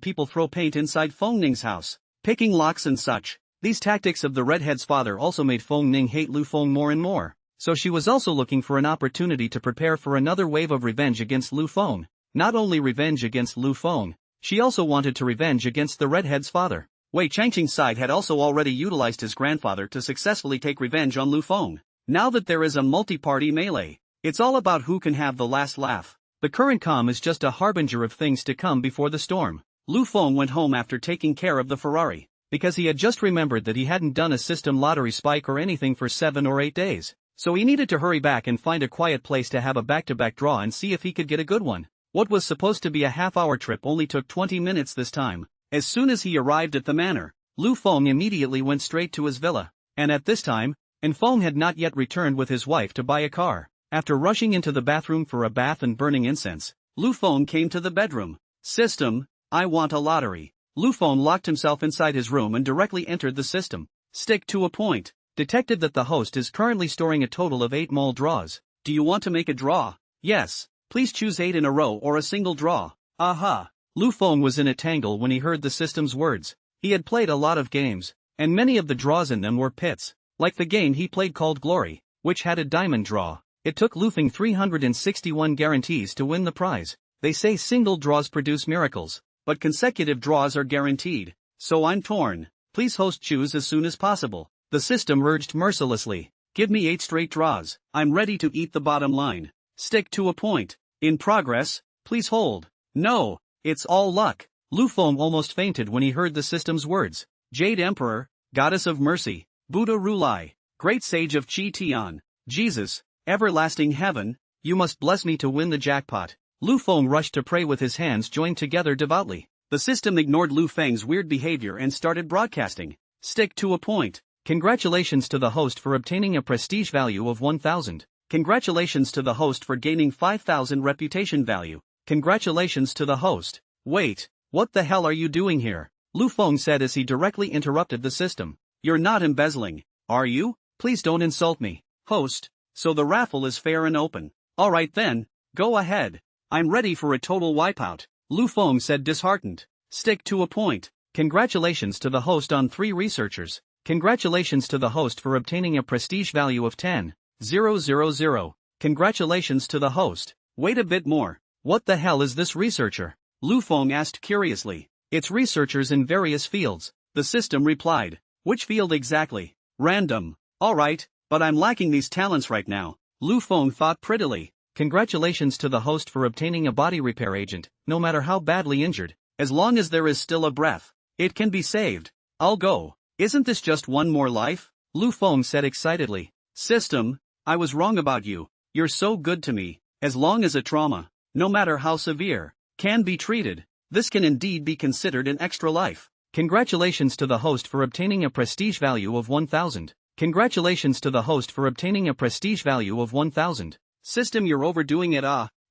people throw paint inside Feng Ning's house, picking locks and such. These tactics of the Redhead's father also made Feng Ning hate Lu Feng more and more, so she was also looking for an opportunity to prepare for another wave of revenge against Lu Feng. Not only revenge against Lu Feng, she also wanted to revenge against the Redhead's father. Wei Changqing's side had also already utilized his grandfather to successfully take revenge on Lu Feng. Now that there is a multi-party melee, it's all about who can have the last laugh. The current calm is just a harbinger of things to come before the storm. Lu Feng went home after taking care of the Ferrari, because he had just remembered that he hadn't done a system lottery spike or anything for 7 or 8 days. So he needed to hurry back and find a quiet place to have a back-to-back draw and see if he could get a good one. What was supposed to be a half-hour trip only took 20 minutes this time. As soon as he arrived at the manor, Lu Feng immediately went straight to his villa. And at this time, Feng had not yet returned with his wife to buy a car. After rushing into the bathroom for a bath and burning incense, Lu Feng came to the bedroom. System, I want a lottery. Lu Feng locked himself inside his room and directly entered the system. Stick to a point. Detected that the host is currently storing a total of 8 mole draws. Do you want to make a draw? Yes. Please choose 8 in a row or a single draw. Aha. Lu Feng was in a tangle when he heard the system's words. He had played a lot of games, and many of the draws in them were pits. Like the game he played called Glory, which had a diamond draw. It took Lu Feng 361 guarantees to win the prize. They say single draws produce miracles, but consecutive draws are guaranteed. So I'm torn. Please host choose as soon as possible. The system urged mercilessly. Give me 8 straight draws. I'm ready to eat the bottom line. Stick to a point. In progress, please hold. No, it's all luck. Lu Feng almost fainted when he heard the system's words. Jade Emperor, Goddess of Mercy, Buddha Rulai, Great Sage of Chi Tian, Jesus, Everlasting Heaven, you must bless me to win the jackpot. Lu Feng rushed to pray with his hands joined together devoutly. The system ignored Lu Feng's weird behavior and started broadcasting. Stick to a point. Congratulations to the host for obtaining a prestige value of 1000. Congratulations to the host for gaining 5000 reputation value. Congratulations to the host. Wait, what the hell are you doing here? Lu Feng said as he directly interrupted the system. You're not embezzling, are you? Please don't insult me. Host, so the raffle is fair and open. Alright then, go ahead. I'm ready for a total wipeout. Lu Feng said disheartened. Stick to a point. Congratulations to the host on 3 researchers. Congratulations to the host for obtaining a prestige value of 10,000. Congratulations to the host. Wait a bit more. What the hell is this researcher? Lu Feng asked curiously. It's researchers in various fields. The system replied. Which field exactly? Random. Alright, but I'm lacking these talents right now. Lu Feng thought prettily. Congratulations to the host for obtaining a body repair agent. No matter how badly injured, as long as there is still a breath, it can be saved. I'll go. Isn't this just one more life? Lu Feng said excitedly. System, I was wrong about you. You're so good to me. As long as a trauma, no matter how severe, can be treated, this can indeed be considered an extra life. Congratulations to the host for obtaining a prestige value of 1000. Congratulations to the host for obtaining a prestige value of 1000. System, you're overdoing it.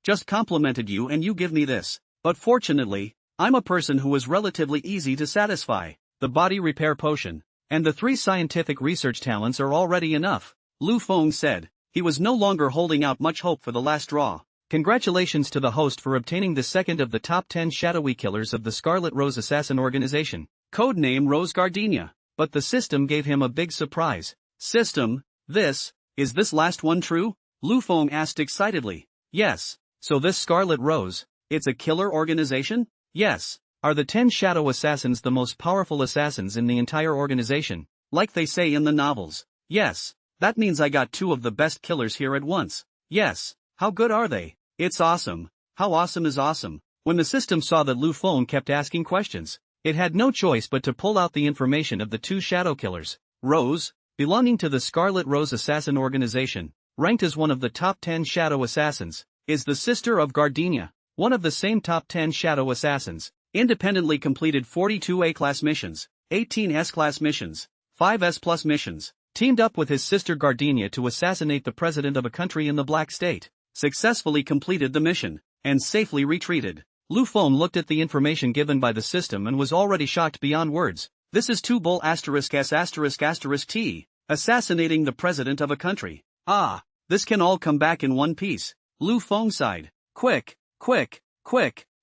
Just complimented you and you give me this. But fortunately, I'm a person who is relatively easy to satisfy. The body repair potion, and the 3 scientific research talents are already enough. Lu Feng said. He was no longer holding out much hope for the last draw. Congratulations to the host for obtaining the second of the top 10 shadowy killers of the Scarlet Rose Assassin Organization. Codename Rose Gardenia. But the system gave him a big surprise. System, is this last one true? Lu Feng asked excitedly. Yes. So this Scarlet Rose, it's a killer organization? Yes. Are the 10 shadow assassins the most powerful assassins in the entire organization, like they say in the novels? Yes. That means I got 2 of the best killers here at once. Yes. How good are they? It's awesome. How awesome is awesome? When the system saw that Lu Feng kept asking questions, it had no choice but to pull out the information of the 2 shadow killers. Rose, belonging to the Scarlet Rose Assassin Organization, ranked as one of the top 10 shadow assassins, is the sister of Gardenia, one of the same top 10 shadow assassins, independently completed 42 A-class missions, 18 S-class missions, 5 S-plus missions, teamed up with his sister Gardenia to assassinate the president of a country in the Black State, successfully completed the mission, and safely retreated. Lu Feng looked at the information given by the system and was already shocked beyond words. This is 2 bull ***** T, assassinating the president of a country. This can all come back in one piece. Lu Feng sighed. Quick,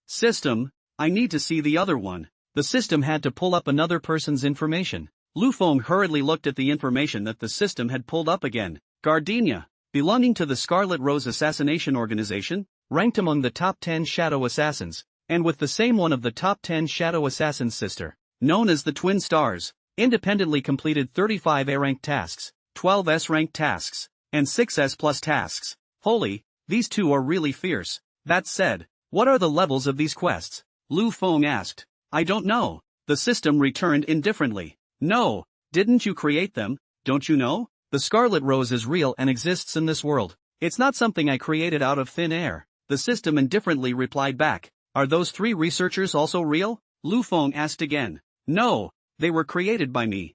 system, I need to see the other one. The system had to pull up another person's information. Lu Feng hurriedly looked at the information that the system had pulled up again. Gardenia, belonging to the Scarlet Rose Assassination Organization, ranked among the top 10 shadow assassins, and with the same one of the top 10 shadow assassins' sister, known as the Twin Stars, independently completed 35 A-ranked tasks, 12 S-ranked tasks, and 6 S-plus tasks. Holy, these 2 are really fierce. That said, what are the levels of these quests? Lu Feng asked. I don't know. The system returned indifferently. No, didn't you create them? Don't you know? The Scarlet Rose is real and exists in this world. It's not something I created out of thin air. The system indifferently replied back. Are those 3 researchers also real? Lu Feng asked again. No, they were created by me.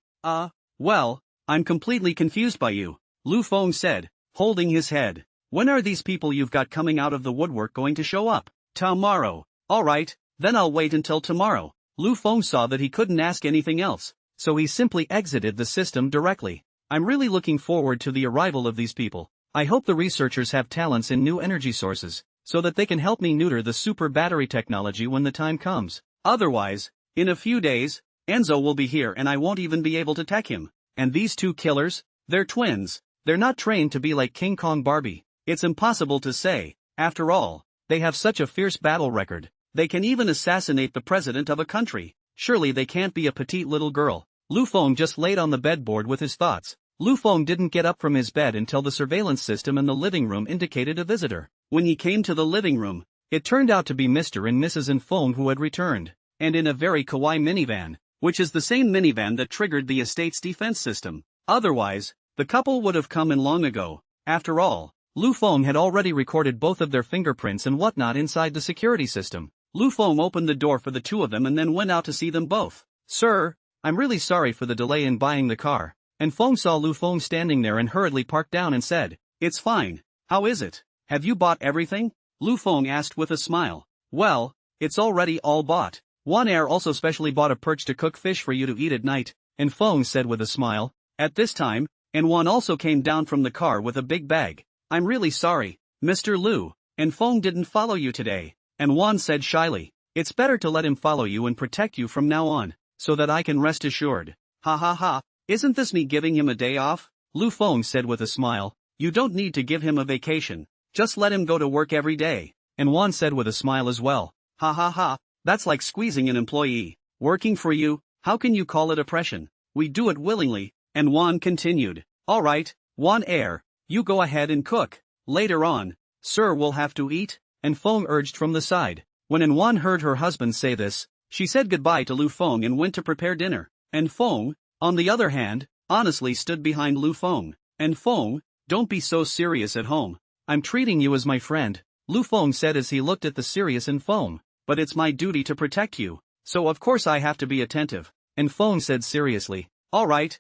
Well, I'm completely confused by you. Lu Feng said, holding his head. When are these people you've got coming out of the woodwork going to show up? Tomorrow. Alright, then I'll wait until tomorrow. Lu Feng saw that he couldn't ask anything else, so he simply exited the system directly. I'm really looking forward to the arrival of these people. I hope the researchers have talents in new energy sources, so that they can help me neuter the super battery technology when the time comes. Otherwise, in a few days, Enzo will be here and I won't even be able to tech him. And these two killers? They're twins. They're not trained to be like King Kong Barbie. It's impossible to say. After all, they have such a fierce battle record. They can even assassinate the president of a country. Surely they can't be a petite little girl. Lu Feng just laid on the bedboard with his thoughts. Lu Feng didn't get up from his bed until the surveillance system in the living room indicated a visitor. When he came to the living room, it turned out to be Mr. and Mrs. and Feng who had returned, and in a very kawaii minivan, which is the same minivan that triggered the estate's defense system. Otherwise, the couple would have come in long ago. After all, Lu Feng had already recorded both of their fingerprints and whatnot inside the security system. Lu Feng opened the door for the two of them and then went out to see them both. Sir, I'm really sorry for the delay in buying the car. And Feng saw Lu Feng standing there and hurriedly parked down and said, It's fine. How is it? Have you bought everything? Lu Feng asked with a smile. Well, it's already all bought. Wan Er also specially bought a perch to cook fish for you to eat at night, and Feng said with a smile. At this time, and Wan also came down from the car with a big bag. I'm really sorry, Mr. Lu, and Feng didn't follow you today. And Wan said shyly, It's better to let him follow you and protect you from now on, so that I can rest assured. Ha ha ha, isn't this me giving him a day off? Lu Feng said with a smile. You don't need to give him a vacation, just let him go to work every day. And Wan said with a smile as well. Ha ha ha, that's like squeezing an employee. Working for you, how can you call it oppression? We do it willingly. And Wan continued. Alright, Wan Er, you go ahead and cook. Later on, sir will have to eat, and Feng urged from the side. When Wan heard her husband say this, she said goodbye to Lu Feng and went to prepare dinner. And Feng, on the other hand, honestly stood behind Lu Feng. And Feng, don't be so serious at home. I'm treating you as my friend, Lu Feng said as he looked at the serious and Feng. But it's my duty to protect you, so of course I have to be attentive. And Feng said seriously. Alright,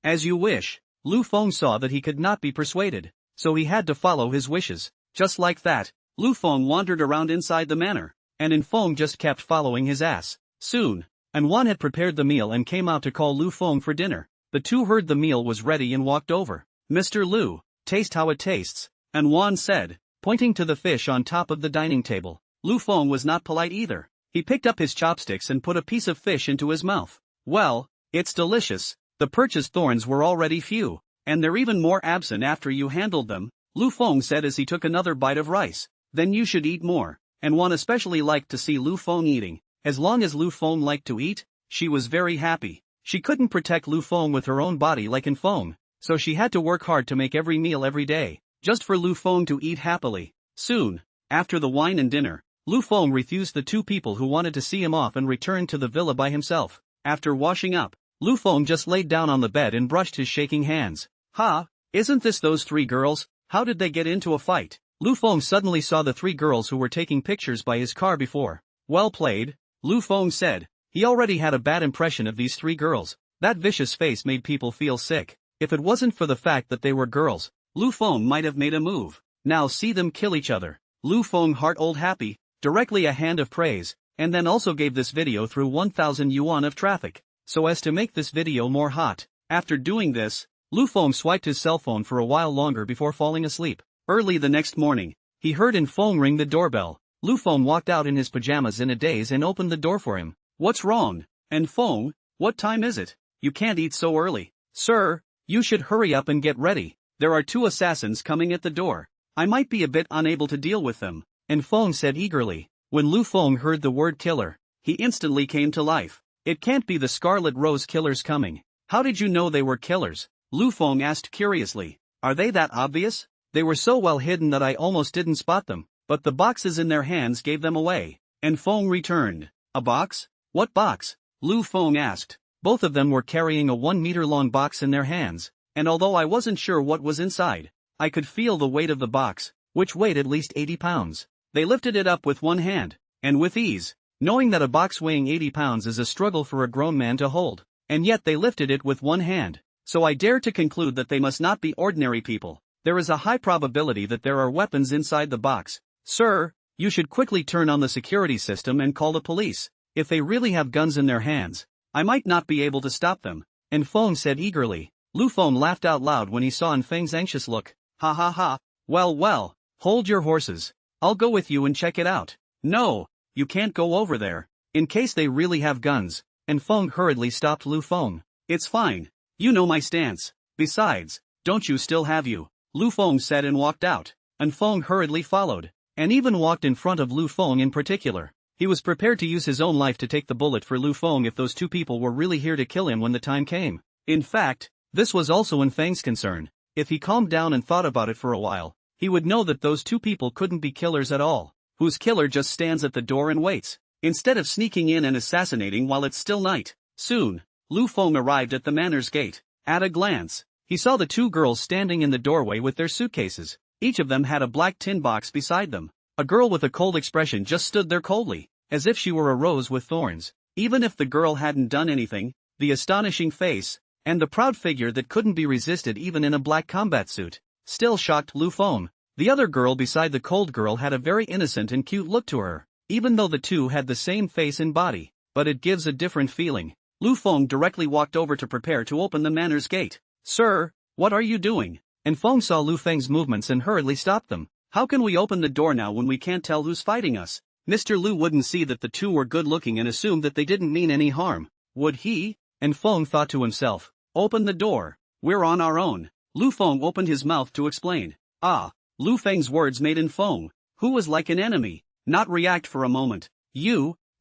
as you wish. Lu Feng saw that he could not be persuaded, so he had to follow his wishes. Just like that, Lu Feng wandered around inside the manor, and Feng just kept following his ass. Soon, Wan had prepared the meal and came out to call Lu Feng for dinner. The two heard the meal was ready and walked over. Mr. Lu, taste how it tastes, Wan said, pointing to the fish on top of the dining table. Lu Feng was not polite either. He picked up his chopsticks and put a piece of fish into his mouth. Well, it's delicious. The perch's thorns were already few, and they're even more absent after you handled them, Lu Feng said as he took another bite of rice. Then you should eat more. And Wan especially liked to see Lu Feng eating. As long as Lu Feng liked to eat, she was very happy. She couldn't protect Lu Feng with her own body like Feng, so she had to work hard to make every meal every day, just for Lu Feng to eat happily. Soon, after the wine and dinner, Lu Feng refused the two people who wanted to see him off and returned to the villa by himself. After washing up, Lu Feng just laid down on the bed and brushed his shaking hands. Ha, isn't this those three girls? How did they get into a fight? Lu Feng suddenly saw the three girls who were taking pictures by his car before. Well played, Lu Feng said. He already had a bad impression of these three girls. That vicious face made people feel sick. If it wasn't for the fact that they were girls, Lu Feng might have made a move. Now see them kill each other. Lu Feng heart old happy, directly a hand of praise, and then also gave this video through 1000 yuan of traffic, so as to make this video more hot. After doing this, Lu Feng swiped his cell phone for a while longer before falling asleep. Early the next morning, he heard Feng ring the doorbell. Lu Feng walked out in his pajamas in a daze and opened the door for him. What's wrong? Feng, what time is it? You can't eat so early. Sir, you should hurry up and get ready. There are two assassins coming at the door. I might be a bit unable to deal with them. Feng said eagerly. When Lu Feng heard the word killer, he instantly came to life. It can't be the Scarlet Rose killers coming. How did you know they were killers? Lu Feng asked curiously. Are they that obvious? They were so well hidden that I almost didn't spot them, but the boxes in their hands gave them away. Feng returned. A box? What box? Lu Feng asked. Both of them were carrying a 1-meter-long box in their hands, and although I wasn't sure what was inside, I could feel the weight of the box, which weighed at least 80 pounds. They lifted it up with one hand, and with ease, knowing that a box weighing 80 pounds is a struggle for a grown man to hold, and yet they lifted it with one hand. So I dare to conclude that they must not be ordinary people. There is a high probability that there are weapons inside the box. Sir, you should quickly turn on the security system and call the police. If they really have guns in their hands, I might not be able to stop them. Feng said eagerly. Lu Feng laughed out loud when he saw Feng's anxious look. Ha ha ha. Well, hold your horses. I'll go with you and check it out. No, you can't go over there. In case they really have guns. And Feng hurriedly stopped Lu Feng. It's fine. You know my stance. Besides, don't you still have you? Lu Feng said and walked out. And Feng hurriedly followed. And even walked in front of Lu Feng in particular. He was prepared to use his own life to take the bullet for Lu Feng if those two people were really here to kill him when the time came. In fact, this was also in Feng's concern. If he calmed down and thought about it for a while, he would know that those two people couldn't be killers at all. Whose killer just stands at the door and waits, instead of sneaking in and assassinating while it's still night. Soon, Lu Feng arrived at the manor's gate. At a glance, he saw the two girls standing in the doorway with their suitcases. Each of them had a black tin box beside them. A girl with a cold expression just stood there coldly, as if she were a rose with thorns. Even if the girl hadn't done anything, the astonishing face, and the proud figure that couldn't be resisted even in a black combat suit, still shocked Lu Feng. The other girl beside the cold girl had a very innocent and cute look to her, even though the two had the same face and body, but it gives a different feeling. Lu Feng directly walked over to prepare to open the manor's gate. Sir, what are you doing? And Feng saw Lu Feng's movements and hurriedly stopped them. How can we open the door now when we can't tell who's fighting us? Mr. Lu wouldn't see that the two were good looking and assumed that they didn't mean any harm. Would he? And Feng thought to himself, open the door. We're on our own. Lu Feng opened his mouth to explain. Lu Feng's words made in Feng, who was like an enemy, not react for a moment.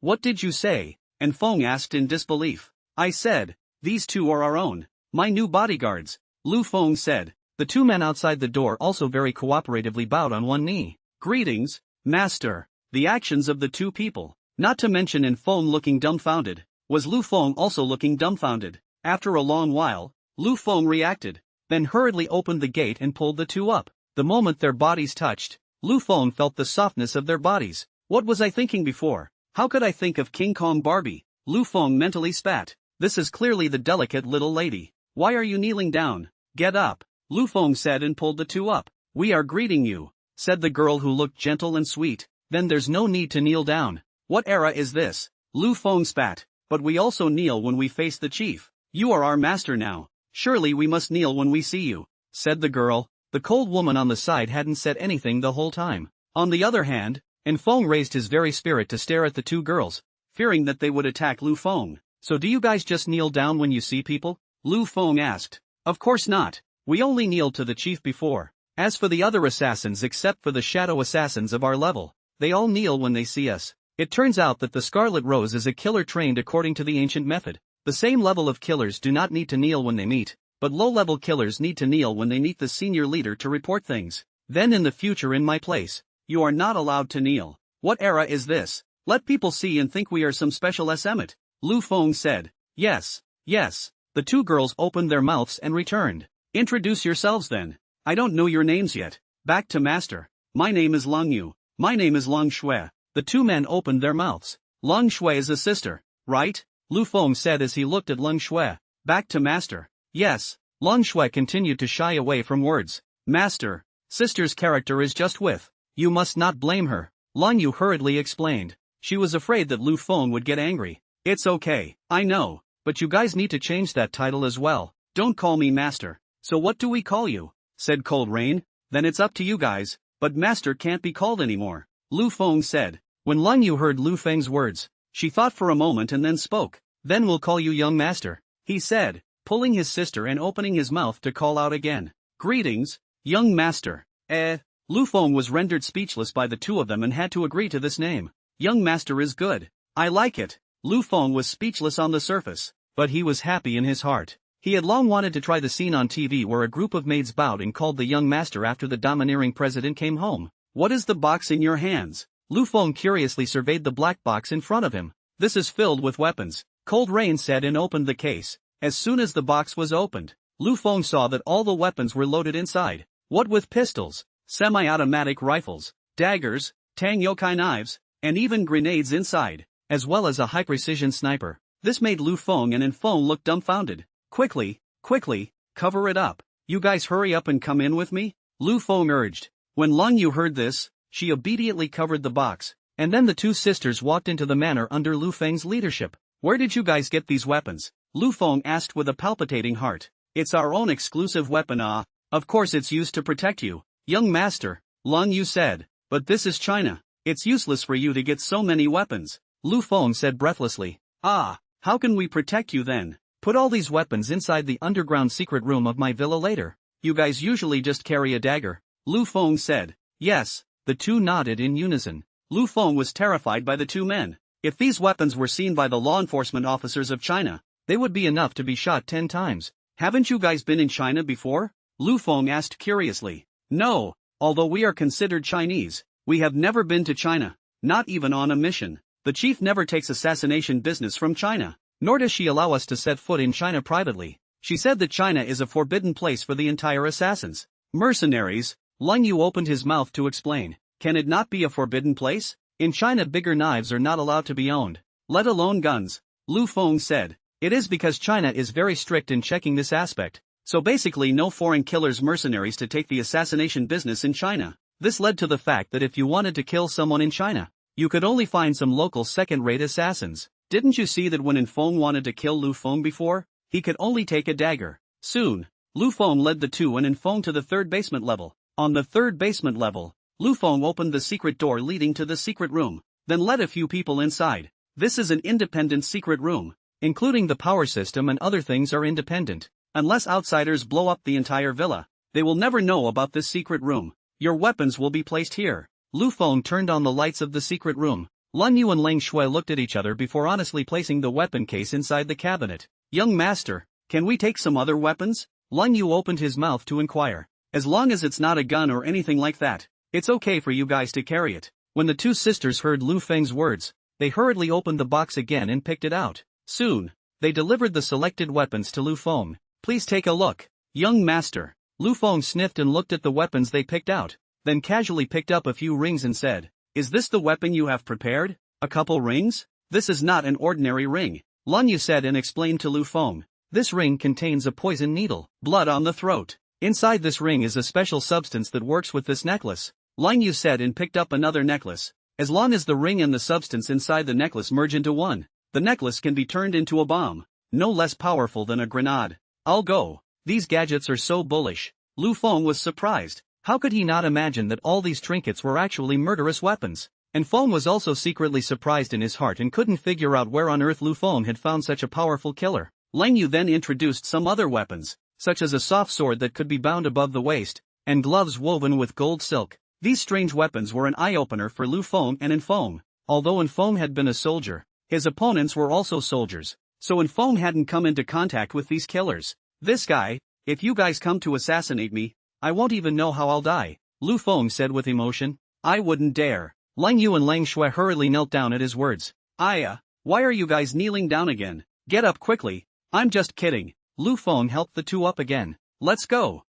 What did you say? And Feng asked in disbelief. I said, these two are our own, my new bodyguards, Lu Feng said. The two men outside the door also very cooperatively bowed on one knee. Greetings, master. The actions of the two people, not to mention in Feng looking dumbfounded, was Lu Feng also looking dumbfounded. After a long while, Lu Feng reacted, then hurriedly opened the gate and pulled the two up. The moment their bodies touched, Lu Feng felt the softness of their bodies. What was I thinking before? How could I think of King Kong Barbie? Lu Feng mentally spat. This is clearly the delicate little lady. Why are you kneeling down? Get up, Lu Feng said and pulled the two up. We are greeting you, said the girl who looked gentle and sweet. Then there's no need to kneel down. What era is this? Lu Feng spat. But we also kneel when we face the chief. You are our master now. Surely we must kneel when we see you, said the girl. The cold woman on the side hadn't said anything the whole time. On the other hand, Feng raised his very spirit to stare at the two girls, fearing that they would attack Lu Feng. So do you guys just kneel down when you see people? Lu Feng asked. Of course not. We only kneeled to the chief before. As for the other assassins except for the shadow assassins of our level, they all kneel when they see us. It turns out that the Scarlet Rose is a killer trained according to the ancient method. The same level of killers do not need to kneel when they meet, but low-level killers need to kneel when they meet the senior leader to report things. Then in the future in my place, you are not allowed to kneel. What era is this? Let people see and think we are some special Emmet. Lu Feng said. Yes. The two girls opened their mouths and returned. Introduce yourselves then. I don't know your names yet. Back to master. My name is Long Yu. My name is Long Shui. The two men opened their mouths. Long Shui is a sister, right? Lu Feng said as he looked at Long Shui. Back to master. Yes. Long Shui continued to shy away from words. Master, sister's character is just with. You must not blame her. Long Yu hurriedly explained. She was afraid that Lu Feng would get angry. It's okay, I know, but you guys need to change that title as well. Don't call me master. So what do we call you? Said Cold Rain. Then it's up to you guys, but master can't be called anymore, Lu Feng said. When Long Yu heard Lu Feng's words, she thought for a moment and then spoke. Then we'll call you young master, he said, pulling his sister and opening his mouth to call out again. Greetings, young master. Lu Feng was rendered speechless by the two of them and had to agree to this name. Young master is good. I like it. Lu Feng was speechless on the surface, but he was happy in his heart. He had long wanted to try the scene on TV where a group of maids bowed and called the young master after the domineering president came home. What is the box in your hands? Lu Feng curiously surveyed the black box in front of him. This is filled with weapons, Cold Rain said and opened the case. As soon as the box was opened, Lu Feng saw that all the weapons were loaded inside. What with pistols, semi-automatic rifles, daggers, Tang Yokai knives, and even grenades inside, as well as a high-precision sniper. This made Lu Feng and Feng look dumbfounded. Quickly, cover it up. You guys hurry up and come in with me, Lu Feng urged. When Long Yu heard this, she obediently covered the box, and then the two sisters walked into the manor under Lu Feng's leadership. Where did you guys get these weapons? Lu Feng asked with a palpitating heart. It's our own exclusive weapon, Of course it's used to protect you, young master, Lan Yu said. But this is China. It's useless for you to get so many weapons, Lu Feng said breathlessly. Ah, how can we protect you then? Put all these weapons inside the underground secret room of my villa later. You guys usually just carry a dagger, Lu Feng said. Yes, the two nodded in unison. Lu Feng was terrified by the two men. If these weapons were seen by the law enforcement officers of China, they would be enough to be shot 10 times. Haven't you guys been in China before? Lu Feng asked curiously. No, although we are considered Chinese, we have never been to China, not even on a mission. The chief never takes assassination business from China, nor does she allow us to set foot in China privately. She said that China is a forbidden place for the entire assassins. Mercenaries, Lan Yu opened his mouth to explain. Can it not be a forbidden place? In China bigger knives are not allowed to be owned, let alone guns, Lu Feng said. It is because China is very strict in checking this aspect. So basically no foreign killers mercenaries to take the assassination business in China. This led to the fact that if you wanted to kill someone in China, you could only find some local second-rate assassins. Didn't you see that when Feng wanted to kill Lu Feng before, he could only take a dagger? Soon, Lu Feng led the two and Feng to the third basement level. On the third basement level, Lu Feng opened the secret door leading to the secret room, then led a few people inside. This is an independent secret room, including the power system and other things are independent. Unless outsiders blow up the entire villa, they will never know about this secret room. Your weapons will be placed here. Lu Feng turned on the lights of the secret room. Lan Yu and Lang Shui looked at each other before honestly placing the weapon case inside the cabinet. Young master, can we take some other weapons? Lan Yu opened his mouth to inquire. As long as it's not a gun or anything like that, it's okay for you guys to carry it. When the two sisters heard Lu Feng's words, they hurriedly opened the box again and picked it out. Soon, they delivered the selected weapons to Lu Feng. Please take a look, young master. Lu Feng sniffed and looked at the weapons they picked out, then casually picked up a few rings and said, "Is this the weapon you have prepared? A couple rings? This is not an ordinary ring," Lan Yu said and explained to Lu Feng. This ring contains a poison needle, blood on the throat. Inside this ring is a special substance that works with this necklace, Lan Yu said and picked up another necklace. As long as the ring and the substance inside the necklace merge into one, the necklace can be turned into a bomb, no less powerful than a grenade. I'll go. These gadgets are so bullish. Lu Feng was surprised. How could he not imagine that all these trinkets were actually murderous weapons? And Feng was also secretly surprised in his heart and couldn't figure out where on earth Lu Feng had found such a powerful killer. Lang Yu then introduced some other weapons, such as a soft sword that could be bound above the waist, and gloves woven with gold silk. These strange weapons were an eye-opener for Lu Feng and Feng. Although Feng had been a soldier, his opponents were also soldiers, so Feng hadn't come into contact with these killers. This guy, if you guys come to assassinate me, I won't even know how I'll die, Lu Feng said with emotion. I wouldn't dare. Lang Yu and Lang Shui hurriedly knelt down at his words. Why are you guys kneeling down again? Get up quickly. I'm just kidding. Lu Feng helped the two up again. Let's go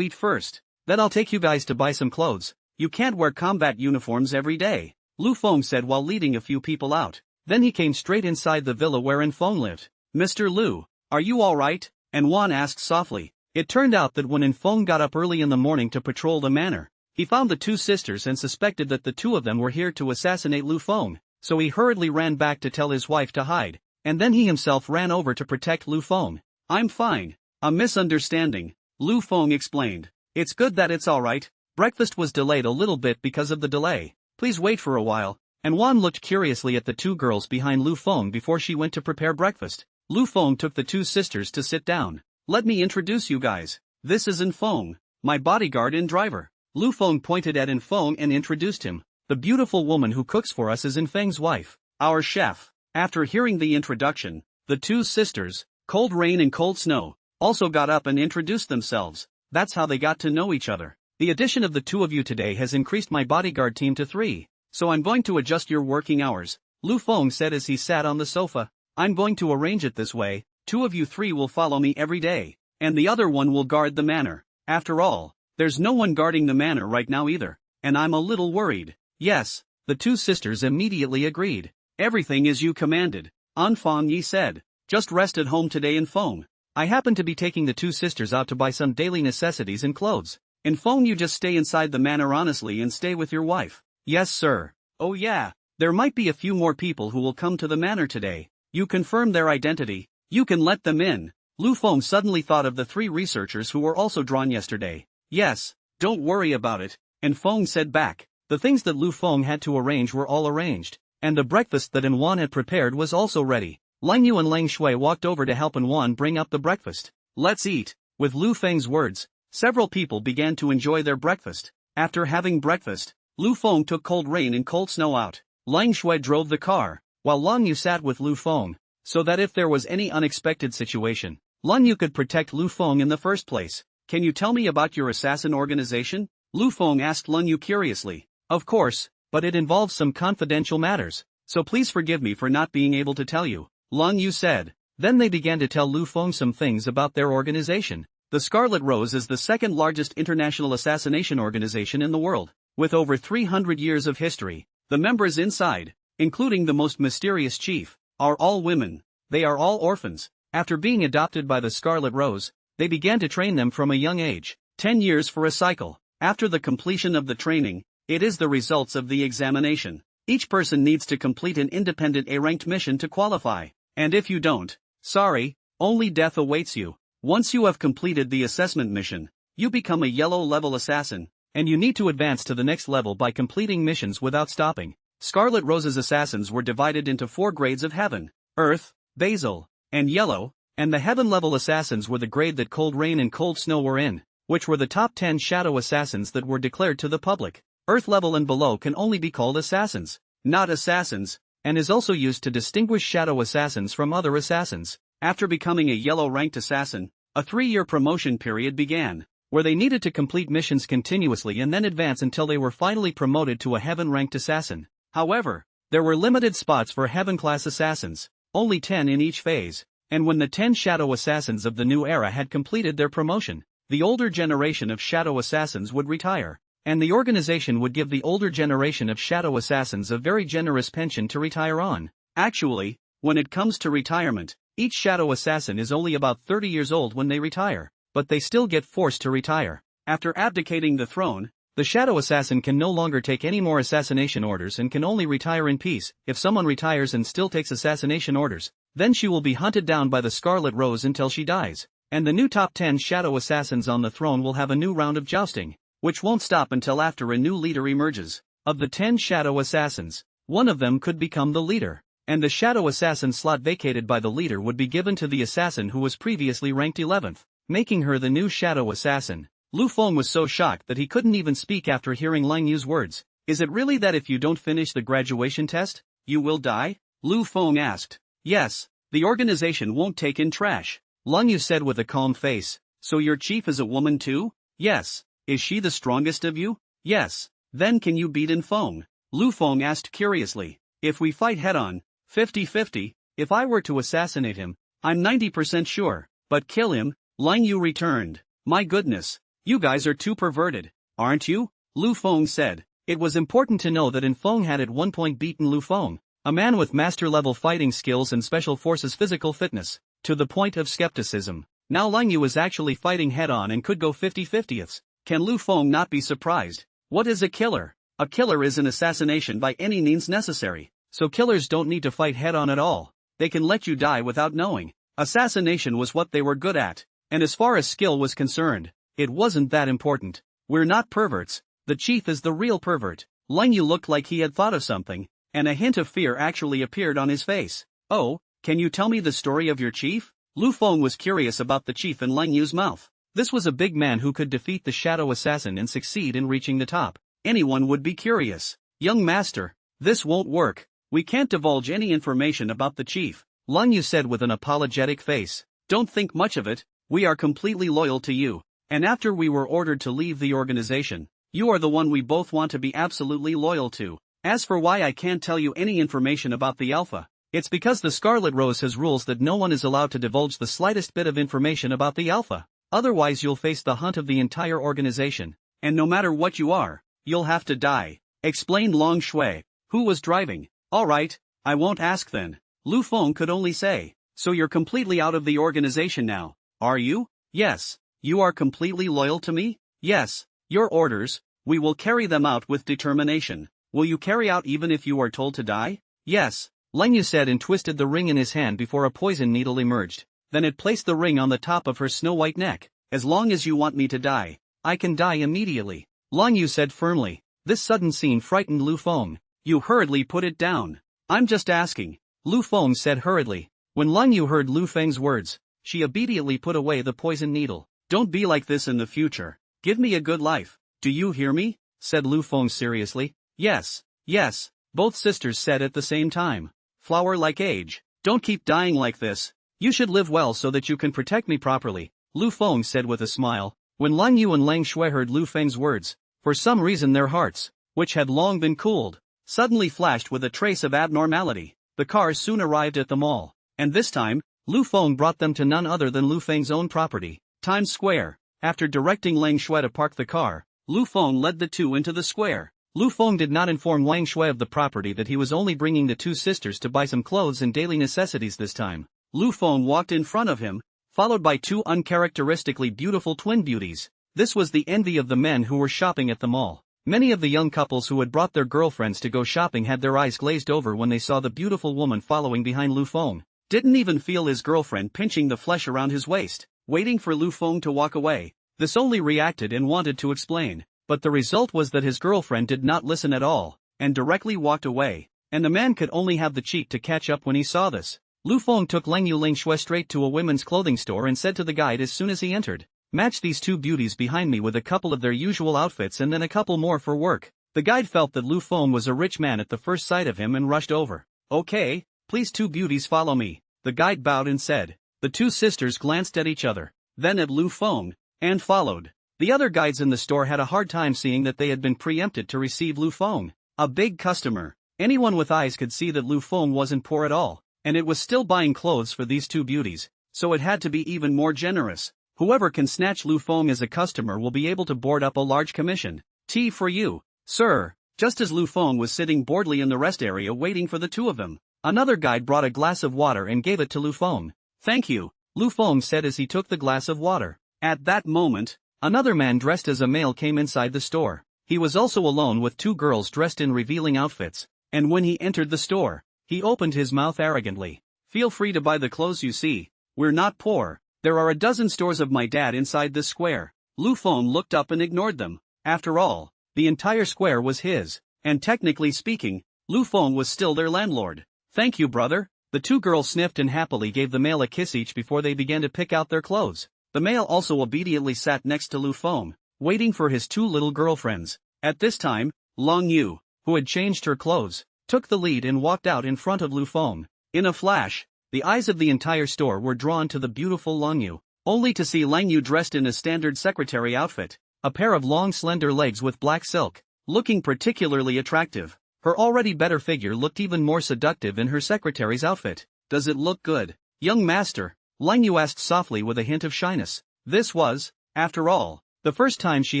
eat first. Then I'll take you guys to buy some clothes. You can't wear combat uniforms every day, Lu Feng said while leading a few people out. Then he came straight inside the villa where Feng lived. Mr. Lu, are you alright? And Wan asked softly. It turned out that when Feng got up early in the morning to patrol the manor, he found the two sisters and suspected that the two of them were here to assassinate Lu Feng, so he hurriedly ran back to tell his wife to hide, and then he himself ran over to protect Lu Feng. I'm fine. A misunderstanding, Lu Feng explained. It's good that it's alright. Breakfast was delayed a little bit because of the delay. Please wait for a while. And Wan looked curiously at the two girls behind Lu Feng before she went to prepare breakfast. Lu Feng took the two sisters to sit down. Let me introduce you guys. This is Feng, my bodyguard and driver. Lu Feng pointed at Feng and introduced him. The beautiful woman who cooks for us is Feng's wife, our chef. After hearing the introduction, the two sisters, Cold Rain and Cold Snow, also got up and introduced themselves. That's how they got to know each other. The addition of the two of you today has increased my bodyguard team to 3, so I'm going to adjust your working hours, Lu Feng said as he sat on the sofa. I'm going to arrange it this way. 2 of you 3 will follow me every day, and the other one will guard the manor. After all, there's no one guarding the manor right now either, and I'm a little worried. Yes, the two sisters immediately agreed. Everything as you commanded, Feng Yi said. Just rest at home today Feng. I happen to be taking the two sisters out to buy some daily necessities and clothes. Feng, you just stay inside the manor honestly and stay with your wife. Yes sir. Oh yeah, there might be a few more people who will come to the manor today. You confirm their identity. You can let them in. Lu Feng suddenly thought of the 3 researchers who were also drawn yesterday. Yes, don't worry about it, and Feng said back. The things that Lu Feng had to arrange were all arranged, and the breakfast that Wan had prepared was also ready. Lang Yu and Lang Shui walked over to help Wan bring up the breakfast. Let's eat. With Lu Feng's words, several people began to enjoy their breakfast. After having breakfast, Lu Feng took cold rain and cold snow out. Lang Shui drove the car, while Lang Yu sat with Lu Feng, so that if there was any unexpected situation, Lang Yu could protect Lu Feng in the first place. Can you tell me about your assassin organization? Lu Feng asked Lang Yu curiously. Of course, but it involves some confidential matters, so please forgive me for not being able to tell you, Lang Yu said. Then they began to tell Lu Feng some things about their organization. The Scarlet Rose is the second largest international assassination organization in the world, with over 300 years of history. The members inside, including the most mysterious chief, are all women. They are all orphans. After being adopted by the Scarlet Rose, they began to train them from a young age, 10 years for a cycle. After the completion of the training, it is the results of the examination. Each person needs to complete an independent A-ranked mission to qualify, and if you don't, sorry, only death awaits you. Once you have completed the assessment mission, you become a yellow-level assassin, and you need to advance to the next level by completing missions without stopping. Scarlet Rose's assassins were divided into 4 grades of heaven, earth, basil, and yellow, and the heaven-level assassins were the grade that cold rain and cold snow were in, which were the top 10 shadow assassins that were declared to the public. Earth level and below can only be called assassins, not assassins, and is also used to distinguish shadow assassins from other assassins. After becoming a yellow-ranked assassin, a 3-year promotion period began, where they needed to complete missions continuously and then advance until they were finally promoted to a heaven-ranked assassin. However, there were limited spots for heaven-class assassins, only 10 in each phase, and when the 10 shadow assassins of the new era had completed their promotion, the older generation of shadow assassins would retire, and the organization would give the older generation of shadow assassins a very generous pension to retire on. Actually, when it comes to retirement, each shadow assassin is only about 30 years old when they retire, but they still get forced to retire. After abdicating the throne, the shadow assassin can no longer take any more assassination orders and can only retire in peace. If someone retires and still takes assassination orders, then she will be hunted down by the Scarlet Rose until she dies, and the new top 10 shadow assassins on the throne will have a new round of jousting, which won't stop until after a new leader emerges. Of the 10 shadow assassins, one of them could become the leader, and the shadow assassin slot vacated by the leader would be given to the assassin who was previously ranked 11th, making her the new shadow assassin. Lu Feng was so shocked that he couldn't even speak after hearing Lang Yu's words. Is it really that if you don't finish the graduation test, you will die? Lu Feng asked. Yes, the organization won't take in trash, Lang Yu said with a calm face. So your chief is a woman too? Yes. Is she the strongest of you? Yes. Then can you beat In Feng? Lu Feng asked curiously. If we fight head-on, 50-50, if I were to assassinate him, I'm 90% sure, but kill him, Lang Yu returned. My goodness, you guys are too perverted, aren't you? Lu Feng said. It was important to know that In Feng had at one point beaten Lu Feng, a man with master-level fighting skills and special forces physical fitness, to the point of skepticism. Now Lang Yu is actually fighting head-on and could go 50-50ths. Can Lu Feng not be surprised? What is a killer? A killer is an assassination by any means necessary. So killers don't need to fight head-on at all. They can let you die without knowing. Assassination was what they were good at, and as far as skill was concerned, it wasn't that important. We're not perverts. The chief is the real pervert. Lang Yu looked like he had thought of something, and a hint of fear actually appeared on his face. Oh, can you tell me the story of your chief? Lu Feng was curious about the chief in Lang Yu's mouth. This was a big man who could defeat the shadow assassin and succeed in reaching the top. Anyone would be curious. Young master, this won't work. We can't divulge any information about the chief, Lang Yu said with an apologetic face. Don't think much of it, we are completely loyal to you, and after we were ordered to leave the organization, you are the one we both want to be absolutely loyal to. As for why I can't tell you any information about the Alpha, it's because the Scarlet Rose has rules that no one is allowed to divulge the slightest bit of information about the Alpha. Otherwise you'll face the hunt of the entire organization, and no matter what you are, you'll have to die, explained Lang Shui, who was driving. Alright, I won't ask then. Lu Feng could only say. So you're completely out of the organization now, are you? Yes. You are completely loyal to me? Yes. Your orders, we will carry them out with determination. Will you carry out even if you are told to die? Yes, Lang Yu said and twisted the ring in his hand before a poison needle emerged. Then it placed the ring on the top of her snow-white neck. As long as you want me to die, I can die immediately, Lang Yu said firmly. This sudden scene frightened Lu Feng. You hurriedly put it down. I'm just asking, Lu Feng said hurriedly. When Lang Yu heard Lu Feng's words, she immediately put away the poison needle. Don't be like this in the future. Give me a good life. Do you hear me? Said Lu Feng seriously. Yes, yes, both sisters said at the same time. Flower like age. Don't keep dying like this. You should live well so that you can protect me properly, Lu Feng said with a smile. When Lang Yu and Lang Shui heard Lu Feng's words, for some reason their hearts, which had long been cooled, suddenly flashed with a trace of abnormality. The cars soon arrived at the mall, and this time, Lu Feng brought them to none other than Lu Feng's own property, Times Square. After directing Lang Shui to park the car, Lu Feng led the two into the square. Lu Feng did not inform Lang Shui of the property that he was only bringing the two sisters to buy some clothes and daily necessities this time. Lu Feng walked in front of him, followed by two uncharacteristically beautiful twin beauties. This was the envy of the men who were shopping at the mall. Many of the young couples who had brought their girlfriends to go shopping had their eyes glazed over when they saw the beautiful woman following behind Lu Feng. Didn't even feel his girlfriend pinching the flesh around his waist, waiting for Lu Feng to walk away. This only reacted and wanted to explain, but the result was that his girlfriend did not listen at all, and directly walked away, and the man could only have the cheek to catch up when he saw this. Lu Feng took Lang Yu Lang Shui straight to a women's clothing store and said to the guide as soon as he entered, match these two beauties behind me with a couple of their usual outfits and then a couple more for work. The guide felt that Lu Feng was a rich man at the first sight of him and rushed over. Okay, please two beauties follow me, the guide bowed and said. The two sisters glanced at each other, then at Lu Feng, and followed. The other guides in the store had a hard time seeing that they had been preempted to receive Lu Feng, a big customer. Anyone with eyes could see that Lu Feng wasn't poor at all, and it was still buying clothes for these two beauties, so it had to be even more generous. Whoever can snatch Lu Feng as a customer will be able to board up a large commission. Tea for you, sir. Just as Lu Feng was sitting boredly in the rest area waiting for the two of them, another guide brought a glass of water and gave it to Lu Feng. Thank you, Lu Feng said as he took the glass of water. At that moment, another man dressed as a male came inside the store. He was also alone with two girls dressed in revealing outfits, and when he entered the store, he opened his mouth arrogantly. Feel free to buy the clothes you see. We're not poor. There are a dozen stores of my dad inside this square. Lu Feng looked up and ignored them. After all, the entire square was his, and technically speaking, Lu Feng was still their landlord. Thank you, brother. The two girls sniffed and happily gave the male a kiss each before they began to pick out their clothes. The male also obediently sat next to Lu Feng, waiting for his two little girlfriends. At this time, Lang Yu, who had changed her clothes, took the lead and walked out in front of Lu Feng. In a flash, the eyes of the entire store were drawn to the beautiful Lang Yu, only to see Lang Yu dressed in a standard secretary outfit, a pair of long slender legs with black silk, looking particularly attractive. Her already better figure looked even more seductive in her secretary's outfit. Does it look good, young master? Lang Yu asked softly with a hint of shyness. This was, after all, the first time she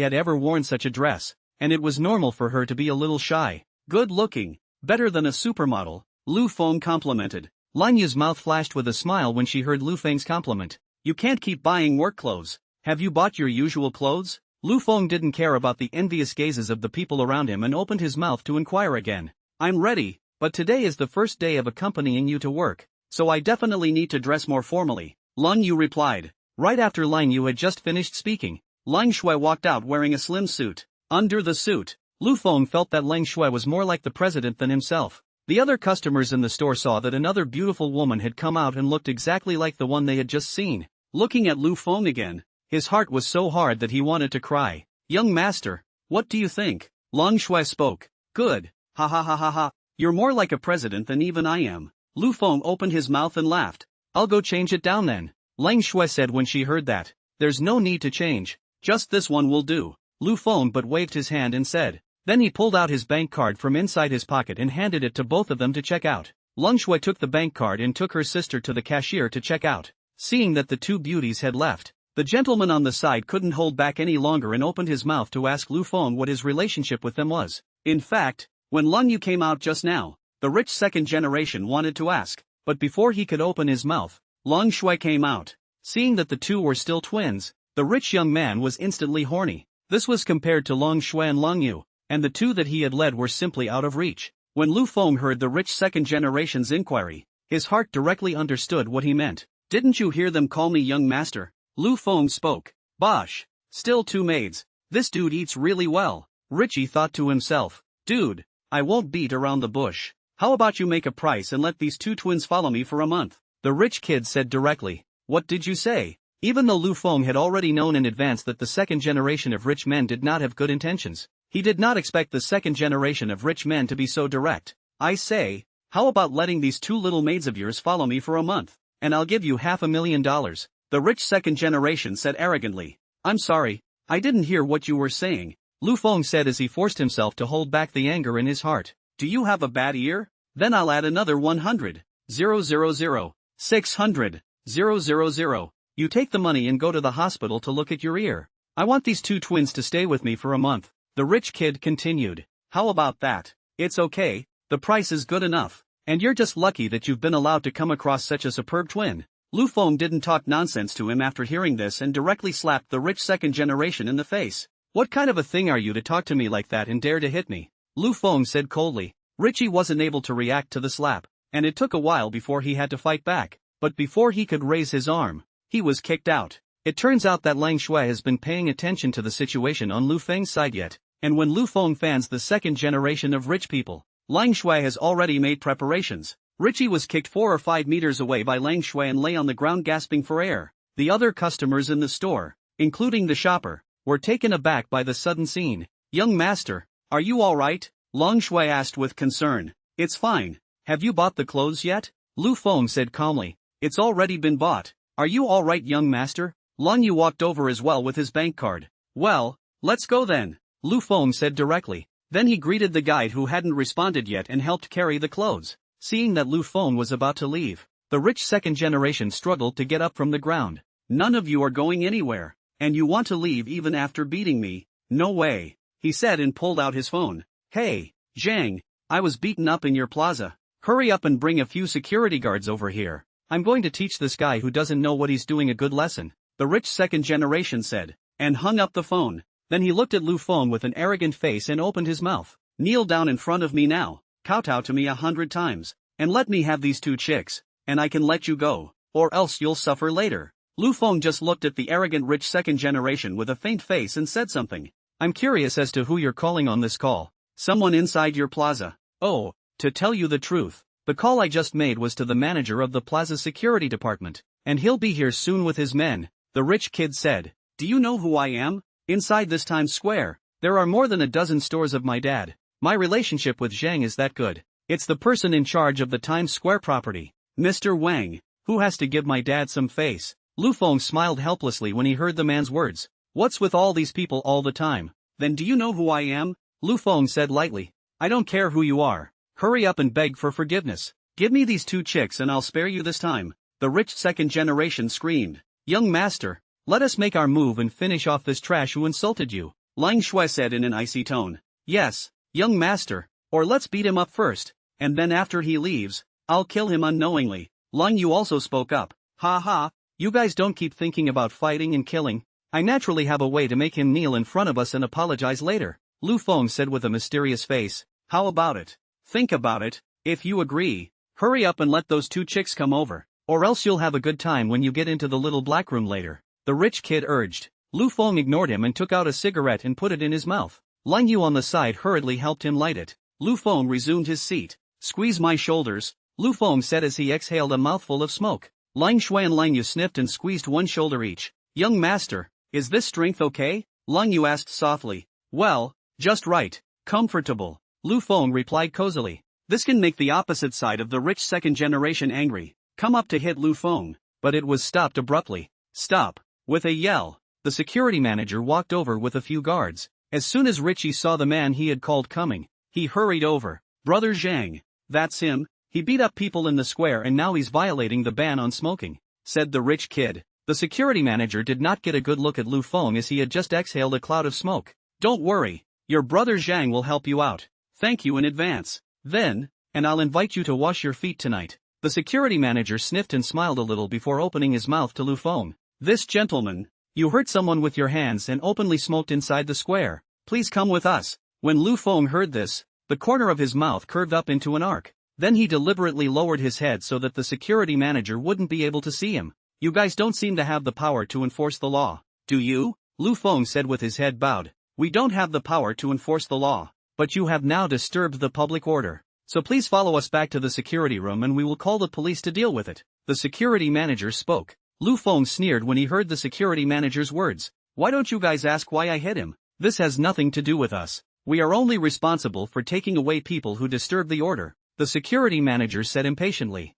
had ever worn such a dress, and it was normal for her to be a little shy. Good looking, better than a supermodel, Lu Feng complimented. Lang Yu's mouth flashed with a smile when she heard Lu Feng's compliment. You can't keep buying work clothes. Have you bought your usual clothes? Lu Feng didn't care about the envious gazes of the people around him and opened his mouth to inquire again. I'm ready, but today is the first day of accompanying you to work, so I definitely need to dress more formally, Lang Yu replied. Right after Lang Yu had just finished speaking, Lang Shui walked out wearing a slim suit. Under the suit, Lu Feng felt that Lang Shui was more like the president than himself. The other customers in the store saw that another beautiful woman had come out and looked exactly like the one they had just seen. Looking at Lu Feng again, his heart was so hard that he wanted to cry. Young master, what do you think? Lang Shui spoke. Good, ha ha ha ha ha, you're more like a president than even I am. Lu Feng opened his mouth and laughed. I'll go change it down then, Lang Shui said when she heard that. There's no need to change, just this one will do. Lu Feng but waved his hand and said. Then he pulled out his bank card from inside his pocket and handed it to both of them to check out. Lang Shui took the bank card and took her sister to the cashier to check out. Seeing that the two beauties had left, the gentleman on the side couldn't hold back any longer and opened his mouth to ask Lu Feng what his relationship with them was. In fact, when Lang Yu came out just now, the rich second generation wanted to ask, but before he could open his mouth, Lang Shui came out. Seeing that the two were still twins, the rich young man was instantly horny. This was compared to Lang Shui and Lang Yu, and the two that he had led were simply out of reach. When Lu Feng heard the rich second generation's inquiry, his heart directly understood what he meant. Didn't you hear them call me young master? Lu Feng spoke. Bosh. Still 2 maids. This dude eats really well. Richie thought to himself. Dude, I won't beat around the bush. How about you make a price and let these 2 twins follow me for a month? The rich kid said directly. What did you say? Even though Lu Feng had already known in advance that the second generation of rich men did not have good intentions, he did not expect the second generation of rich men to be so direct. I say, how about letting these 2 little maids of yours follow me for a month, and I'll give you $500,000, the rich second generation said arrogantly. I'm sorry, I didn't hear what you were saying, Lu Feng said as he forced himself to hold back the anger in his heart. Do you have a bad ear? Then I'll add another 100, 000, 600, 000. You take the money and go to the hospital to look at your ear. I want these 2 twins to stay with me for a month, the rich kid continued. How about that? It's okay, the price is good enough, and you're just lucky that you've been allowed to come across such a superb twin. Lu Feng didn't talk nonsense to him after hearing this and directly slapped the rich second generation in the face. What kind of a thing are you to talk to me like that and dare to hit me? Lu Feng said coldly. Richie wasn't able to react to the slap, and it took a while before he had to fight back, but before he could raise his arm, he was kicked out. It turns out that Lang Shui has been paying attention to the situation on Lu Feng's side yet, and when Lu Feng fans the second generation of rich people, Lang Shui has already made preparations. Richie was kicked 4 or 5 meters away by Lang Shui and lay on the ground gasping for air. The other customers in the store, including the shopper, were taken aback by the sudden scene. Young master, are you alright? Lang Shui asked with concern. It's fine. Have you bought the clothes yet? Lu Feng said calmly. It's already been bought. Are you alright, young master? Lang Yu walked over as well with his bank card. Well, let's go then, Lu Feng said directly. Then he greeted the guide who hadn't responded yet and helped carry the clothes. Seeing that Lu Feng was about to leave, the rich second generation struggled to get up from the ground. None of you are going anywhere, and you want to leave even after beating me? No way, he said and pulled out his phone. Hey, Zhang, I was beaten up in your plaza. Hurry up and bring a few security guards over here. I'm going to teach this guy who doesn't know what he's doing a good lesson, the rich second generation said, and hung up the phone. Then he looked at Lu Feng with an arrogant face and opened his mouth. Kneel down in front of me now, kowtow to me 100 times, and let me have these 2 chicks, and I can let you go, or else you'll suffer later. Lu Feng just looked at the arrogant rich second generation with a faint face and said something. I'm curious as to who you're calling on this call. Someone inside your plaza. Oh, to tell you the truth, the call I just made was to the manager of the plaza security department, and he'll be here soon with his men, the rich kid said. Do you know who I am? Inside this Times Square, there are more than a dozen stores of my dad. My relationship with Zhang is that good. It's the person in charge of the Times Square property, Mr. Wang, who has to give my dad some face. Lu Feng smiled helplessly when he heard the man's words. What's with all these people all the time? Then do you know who I am? Lu Feng said lightly. I don't care who you are. Hurry up and beg for forgiveness. Give me these 2 chicks and I'll spare you this time, the rich second generation screamed. Young master, let us make our move and finish off this trash who insulted you, Lang Shui said in an icy tone. Yes, young master, or let's beat him up first, and then after he leaves, I'll kill him unknowingly. Lang Yu also spoke up. Ha ha, you guys don't keep thinking about fighting and killing. I naturally have a way to make him kneel in front of us and apologize later, Lu Feng said with a mysterious face. How about it? Think about it. If you agree, hurry up and let those 2 chicks come over, or else you'll have a good time when you get into the little black room later, the rich kid urged. Lu Feng ignored him and took out a cigarette and put it in his mouth. Lang Yu on the side hurriedly helped him light it. Lu Feng resumed his seat. Squeeze my shoulders, Lu Feng said as he exhaled a mouthful of smoke. Lang Shui and Lang Yu sniffed and squeezed one shoulder each. Young master, is this strength okay? Lang Yu asked softly. Well, just right, comfortable, Lu Feng replied cozily. This can make the opposite side of the rich second generation angry, come up to hit Lu Feng, but it was stopped abruptly. Stop. With a yell, the security manager walked over with a few guards. As soon as Richie saw the man he had called coming, he hurried over. Brother Zhang, that's him, he beat up people in the square and now he's violating the ban on smoking, said the rich kid. The security manager did not get a good look at Lu Feng as he had just exhaled a cloud of smoke. Don't worry, your brother Zhang will help you out. Thank you in advance. Then, and I'll invite you to wash your feet tonight. The security manager sniffed and smiled a little before opening his mouth to Lu Feng. This gentleman, you hurt someone with your hands and openly smoked inside the square. Please come with us. When Lu Feng heard this, the corner of his mouth curved up into an arc. Then he deliberately lowered his head so that the security manager wouldn't be able to see him. You guys don't seem to have the power to enforce the law, do you? Lu Feng said with his head bowed. We don't have the power to enforce the law, but you have now disturbed the public order. So please follow us back to the security room and we will call the police to deal with it. The security manager spoke. Lu Feng sneered when he heard the security manager's words. Why don't you guys ask why I hit him? This has nothing to do with us. We are only responsible for taking away people who disturb the order, the security manager said impatiently.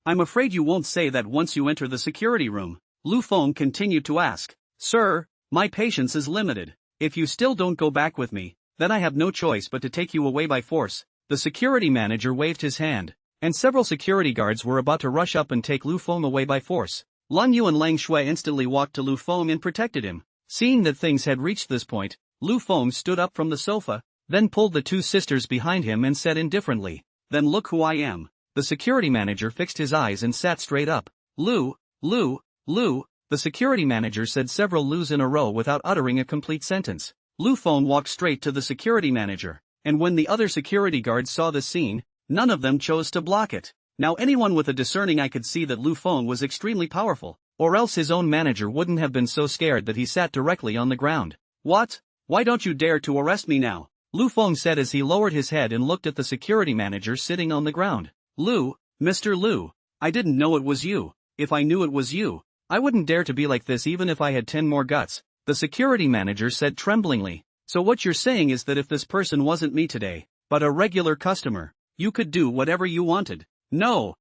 I'm afraid you won't say that once you enter the security room. Lu Feng continued to ask. Sir, my patience is limited. If you still don't go back with me, then I have no choice but to take you away by force. The security manager waved his hand, and several security guards were about to rush up and take Lu Feng away by force. Lan Yu and Lang Shui instantly walked to Lu Feng and protected him. Seeing that things had reached this point, Lu Feng stood up from the sofa, then pulled the two sisters behind him and said indifferently, Then look who I am. The security manager fixed his eyes and sat straight up. Lu, the security manager said several Lus in a row without uttering a complete sentence. Lu Feng walked straight to the security manager, and when the other security guards saw the scene, none of them chose to block it. Now anyone with a discerning eye could see that Lu Feng was extremely powerful, or else his own manager wouldn't have been so scared that he sat directly on the ground. What? Why don't you dare to arrest me now? Lu Feng said as he lowered his head and looked at the security manager sitting on the ground. Mr. Lu, I didn't know it was you. If I knew it was you, I wouldn't dare to be like this even if I had 10 more guts, the security manager said tremblingly. So what you're saying is that if this person wasn't me today, but a regular customer, you could do whatever you wanted. No,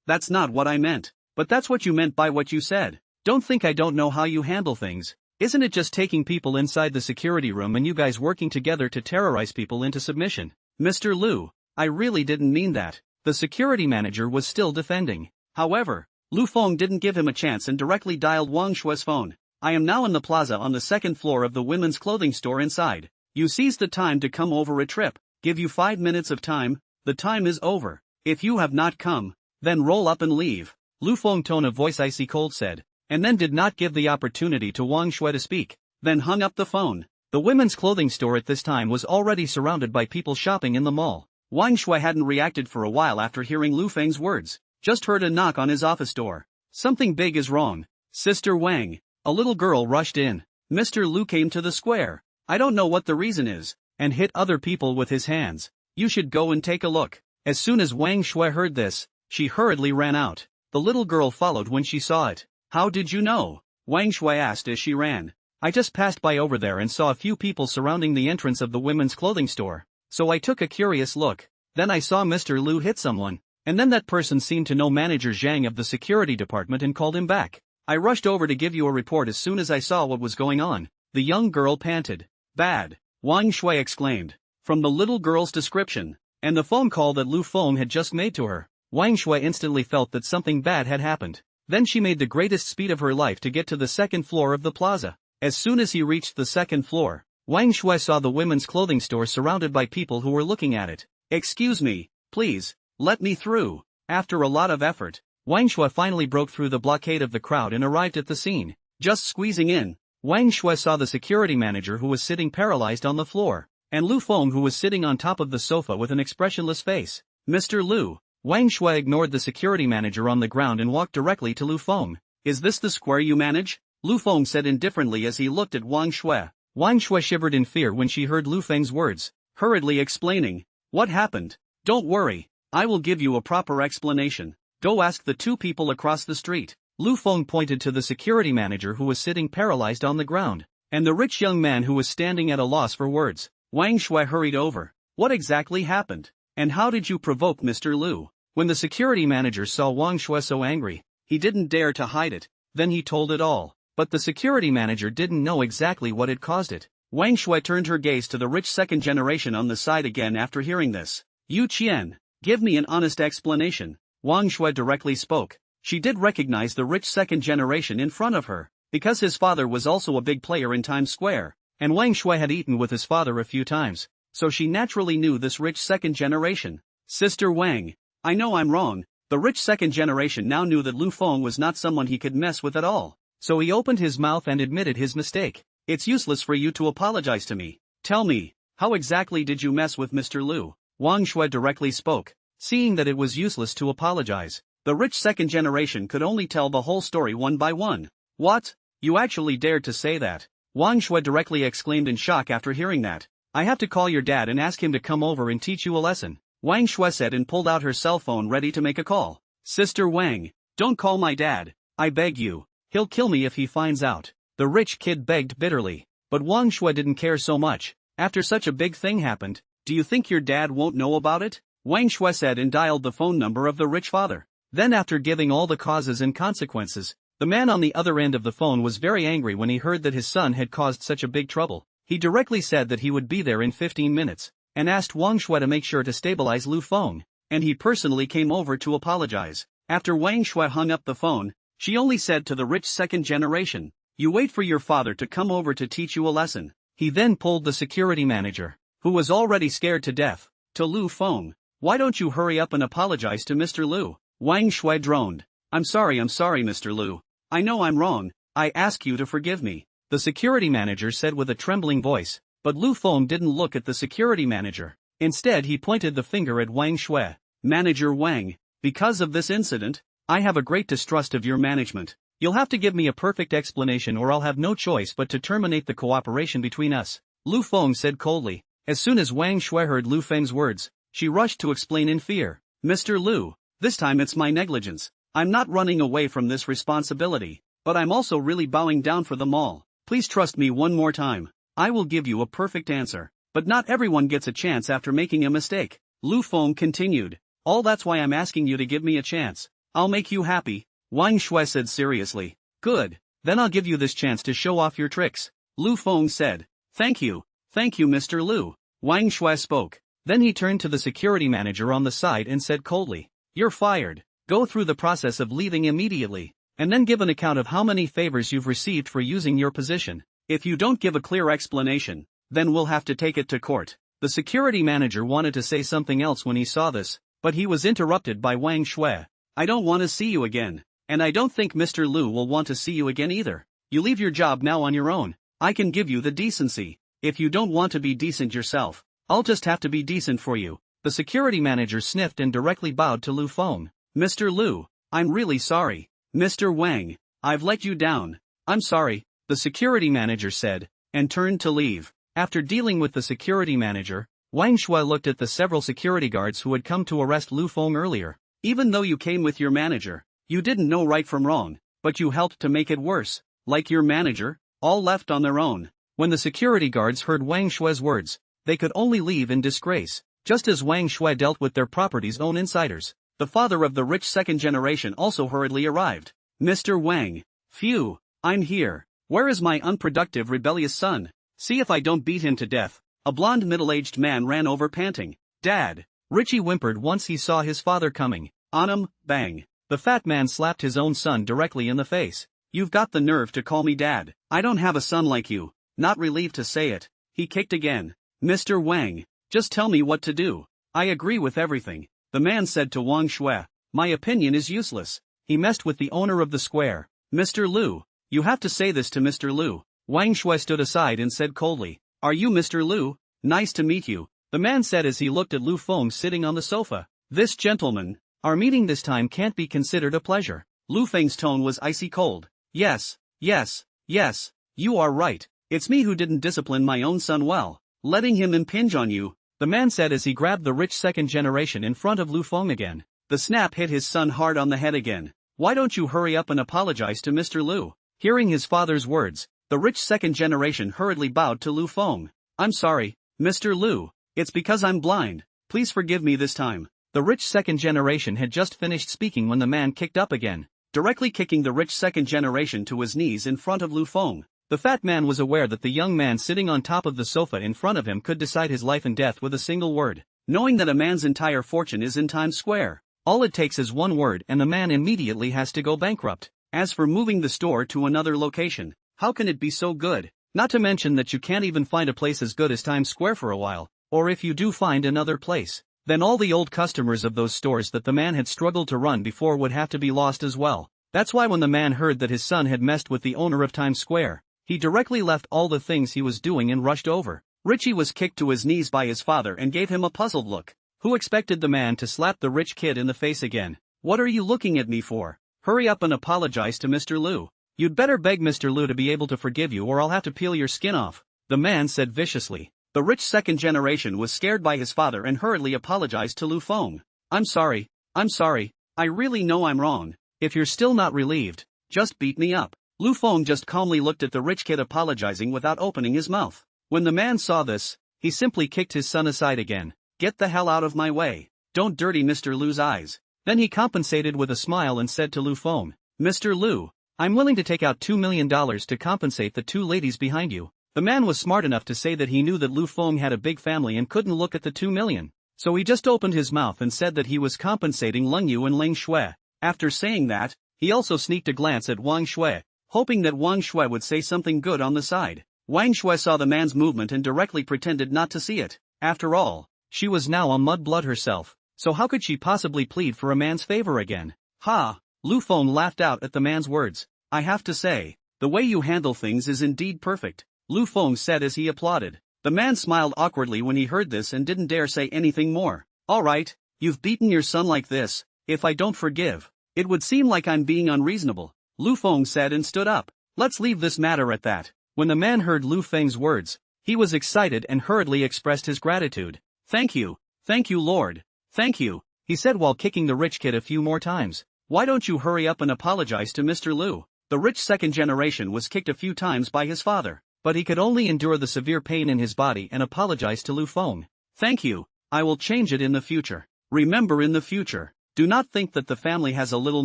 that's not what I meant. But that's what you meant by what you said. Don't think I don't know how you handle things. Isn't it just taking people inside the security room and you guys working together to terrorize people into submission? Mr. Lu, I really didn't mean that. The security manager was still defending. However, Lu Feng didn't give him a chance and directly dialed Wang Shue's phone. I am now in the plaza on the second floor of the women's clothing store inside. You seized the time to come over a trip. Give you 5 minutes of time. The time is over. If you have not come, then roll up and leave. Lu Feng, tone of voice icy cold, said, and then did not give the opportunity to Wang Shui to speak, then hung up the phone. The women's clothing store at this time was already surrounded by people shopping in the mall. Wang Shui hadn't reacted for a while after hearing Lu Feng's words, just heard a knock on his office door. Something big is wrong. Sister Wang. A little girl rushed in. Mr. Lu came to the square. I don't know what the reason is, and hit other people with his hands. You should go and take a look. As soon as Wang Shui heard this, she hurriedly ran out. The little girl followed when she saw it. How did you know? Wang Shui asked as she ran. I just passed by over there and saw a few people surrounding the entrance of the women's clothing store. So I took a curious look. Then I saw Mr. Lu hit someone, and then that person seemed to know Manager Zhang of the security department and called him back. I rushed over to give you a report as soon as I saw what was going on. The young girl panted. Bad, Wang Shui exclaimed. From the little girl's description, and the phone call that Lu Feng had just made to her, Wang Shui instantly felt that something bad had happened. Then she made the greatest speed of her life to get to the second floor of the plaza. As soon as he reached the second floor, Wang Shui saw the women's clothing store surrounded by people who were looking at it. Excuse me, please, let me through. After a lot of effort, Wang Shui finally broke through the blockade of the crowd and arrived at the scene. Just squeezing in, Wang Shui saw the security manager who was sitting paralyzed on the floor, and Lu Feng who was sitting on top of the sofa with an expressionless face. Mr. Lu. Wang Shui ignored the security manager on the ground and walked directly to Lu Feng. Is this the square you manage? Lu Feng said indifferently as he looked at Wang Shui. Wang Shui shivered in fear when she heard Lu Feng's words, hurriedly explaining. What happened? Don't worry, I will give you a proper explanation. Go ask the two people across the street. Lu Feng pointed to the security manager who was sitting paralyzed on the ground, and the rich young man who was standing at a loss for words. Wang Shui hurried over. What exactly happened? And how did you provoke Mr. Lu? When the security manager saw Wang Shui so angry, he didn't dare to hide it. Then he told it all. But the security manager didn't know exactly what had caused it. Wang Shui turned her gaze to the rich second generation on the side again after hearing this. Yu Qian, give me an honest explanation. Wang Shui directly spoke. She did recognize the rich second generation in front of her, because his father was also a big player in Times Square, and Wang Shui had eaten with his father a few times, so she naturally knew this rich second generation. Sister Wang, I know I'm wrong. The rich second generation now knew that Lu Feng was not someone he could mess with at all, so he opened his mouth and admitted his mistake. It's useless for you to apologize to me. Tell me, how exactly did you mess with Mr. Lu? Wang Shui directly spoke. Seeing that it was useless to apologize, the rich second generation could only tell the whole story one by one. What? You actually dared to say that? Wang Shui directly exclaimed in shock after hearing that. I have to call your dad and ask him to come over and teach you a lesson, Wang Shui said and pulled out her cell phone ready to make a call. Sister Wang, don't call my dad, I beg you. He'll kill me if he finds out, the rich kid begged bitterly. But Wang Shui didn't care so much. After such a big thing happened, do you think your dad won't know about it? Wang Shui said and dialed the phone number of the rich father. Then after giving all the causes and consequences, the man on the other end of the phone was very angry when he heard that his son had caused such a big trouble. He directly said that he would be there in 15 minutes, and asked Wang Shui to make sure to stabilize Lu Feng, and he personally came over to apologize. After Wang Shui hung up the phone, she only said to the rich second generation, you wait for your father to come over to teach you a lesson. He then pulled the security manager, who was already scared to death, to Lu Feng. Why don't you hurry up and apologize to Mr. Lu? Wang Shui droned. I'm sorry Mr. Lu. I know I'm wrong, I ask you to forgive me, the security manager said with a trembling voice, but Lu Feng didn't look at the security manager. Instead he pointed the finger at Wang Shui. Manager Wang, because of this incident, I have a great distrust of your management. You'll have to give me a perfect explanation or I'll have no choice but to terminate the cooperation between us, Lu Feng said coldly. As soon as Wang Shui heard Lu Feng's words, she rushed to explain in fear. Mr. Lu, this time it's my negligence. I'm not running away from this responsibility, but I'm also really bowing down for them all. Please trust me one more time. I will give you a perfect answer, but not everyone gets a chance after making a mistake. Lu Feng continued. That's why I'm asking you to give me a chance. I'll make you happy, Wang Shui said seriously. Good, then I'll give you this chance to show off your tricks, Lu Feng said. Thank you, Mr. Lu, Wang Shui spoke. Then he turned to the security manager on the side and said coldly, you're fired. Go through the process of leaving immediately, and then give an account of how many favors you've received for using your position. If you don't give a clear explanation, then we'll have to take it to court. The security manager wanted to say something else when he saw this, but he was interrupted by Wang Shui. I don't want to see you again, and I don't think Mr. Lu will want to see you again either. You leave your job now on your own. I can give you the decency. If you don't want to be decent yourself, I'll just have to be decent for you. The security manager sniffed and directly bowed to Lu Feng. Mr. Lu, I'm really sorry. Mr. Wang, I've let you down. I'm sorry, the security manager said, and turned to leave. After dealing with the security manager, Wang Shui looked at the several security guards who had come to arrest Lu Feng earlier. Even though you came with your manager, you didn't know right from wrong, but you helped to make it worse. Like your manager, all left on their own. When the security guards heard Wang Shui's words, they could only leave in disgrace. Just as Wang Shui dealt with their property's own insiders, the father of the rich second generation also hurriedly arrived. Mr. Wang, phew, I'm here. Where is my unproductive rebellious son? See if I don't beat him to death. A blond middle-aged man ran over panting. Dad, Richie whimpered once he saw his father coming. On him, bang. The fat man slapped his own son directly in the face. You've got the nerve to call me dad. I don't have a son like you. Not relieved to say it. He kicked again. Mr. Wang, just tell me what to do. I agree with everything, the man said to Wang Shui. My opinion is useless. He messed with the owner of the square. Mr. Lu, you have to say this to Mr. Lu. Wang Shui stood aside and said coldly, are you Mr. Lu? Nice to meet you, the man said as he looked at Lu Feng sitting on the sofa. This gentleman, our meeting this time can't be considered a pleasure. Lu Feng's tone was icy cold. Yes, you are right. It's me who didn't discipline my own son well, letting him impinge on you, the man said as he grabbed the rich second generation in front of Lu Feng again. The snap hit his son hard on the head again. Why don't you hurry up and apologize to Mr. Lu? Hearing his father's words, the rich second generation hurriedly bowed to Lu Feng. I'm sorry, Mr. Lu, it's because I'm blind. Please forgive me this time. The rich second generation had just finished speaking when the man kicked up again, directly kicking the rich second generation to his knees in front of Lu Feng. The fat man was aware that the young man sitting on top of the sofa in front of him could decide his life and death with a single word. Knowing that a man's entire fortune is in Times Square, all it takes is one word and the man immediately has to go bankrupt. As for moving the store to another location, how can it be so good? Not to mention that you can't even find a place as good as Times Square for a while, or if you do find another place, then all the old customers of those stores that the man had struggled to run before would have to be lost as well. That's why when the man heard that his son had messed with the owner of Times Square, he directly left all the things he was doing and rushed over. Richie was kicked to his knees by his father and gave him a puzzled look. Who expected the man to slap the rich kid in the face again? What are you looking at me for? Hurry up and apologize to Mr. Lu. You'd better beg Mr. Lu to be able to forgive you or I'll have to peel your skin off, the man said viciously. The rich second generation was scared by his father and hurriedly apologized to Lu Feng. I'm sorry, I really know I'm wrong. If you're still not relieved, just beat me up. Lu Feng just calmly looked at the rich kid apologizing without opening his mouth. When the man saw this, he simply kicked his son aside again. Get the hell out of my way. Don't dirty Mr. Lu's eyes. Then he compensated with a smile and said to Lu Feng, Mr. Lu, I'm willing to take out $2 million to compensate the two ladies behind you. The man was smart enough to say that he knew that Lu Feng had a big family and couldn't look at the 2 million. So he just opened his mouth and said that he was compensating Leng Yu and Ling Shui. After saying that, he also sneaked a glance at Wang Shui, hoping that Wang Shui would say something good on the side. Wang Shui saw the man's movement and directly pretended not to see it. After all, she was now a mudblood herself, so how could she possibly plead for a man's favor again? Ha! Lu Feng laughed out at the man's words. I have to say, the way you handle things is indeed perfect, Lu Feng said as he applauded. The man smiled awkwardly when he heard this and didn't dare say anything more. Alright, you've beaten your son like this, if I don't forgive, it would seem like I'm being unreasonable, Lu Feng said and stood up. Let's leave this matter at that. When the man heard Lu Feng's words, he was excited and hurriedly expressed his gratitude. Thank you, Lord. Thank you, he said while kicking the rich kid a few more times. Why don't you hurry up and apologize to Mr. Lu? The rich second generation was kicked a few times by his father, but he could only endure the severe pain in his body and apologize to Lu Feng. Thank you, I will change it in the future. Remember, in the future, do not think that the family has a little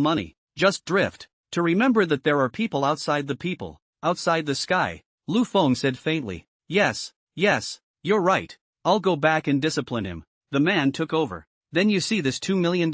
money, just drift. To remember that there are people, outside the sky, Lu Feng said faintly. Yes, you're right. I'll go back and discipline him. The man took over. Then you see this $2 million,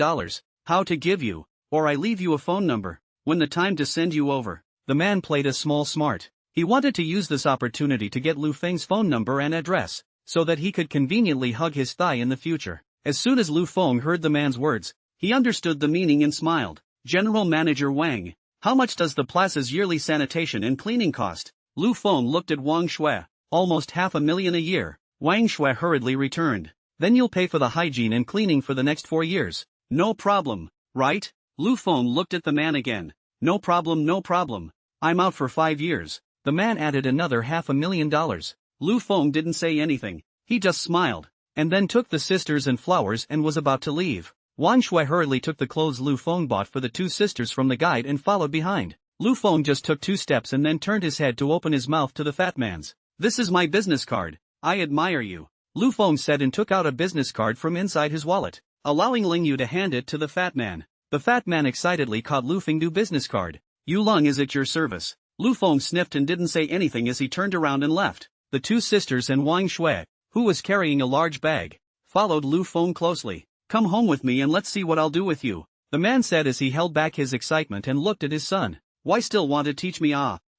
how to give you, or I leave you a phone number, when the time to send you over. The man played a small smart. He wanted to use this opportunity to get Lu Feng's phone number and address, so that he could conveniently hug his thigh in the future. As soon as Lu Feng heard the man's words, he understood the meaning and smiled. General Manager Wang, how much does the plaza's yearly sanitation and cleaning cost? Lu Feng looked at Wang Shui. Almost $500,000 a year. Wang Shui hurriedly returned. Then you'll pay for the hygiene and cleaning for the next 4 years. No problem, right? Lu Feng looked at the man again. No problem. I'm out for 5 years. The man added another $500,000. Lu Feng didn't say anything. He just smiled, and then took the sisters and flowers and was about to leave. Wang Shui hurriedly took the clothes Lu Feng bought for the two sisters from the guide and followed behind. Lu Feng just took 2 steps and then turned his head to open his mouth to the fat man's. This is my business card. I admire you, Lu Feng said and took out a business card from inside his wallet, allowing Ling Yu to hand it to the fat man. The fat man excitedly caught Lu Feng's business card. Yu Lung is at your service. Lu Feng sniffed and didn't say anything as he turned around and left. The two sisters and Wang Shui, who was carrying a large bag, followed Lu Feng closely. Come home with me and let's see what I'll do with you, the man said as he held back his excitement and looked at his son. Why still want to teach me?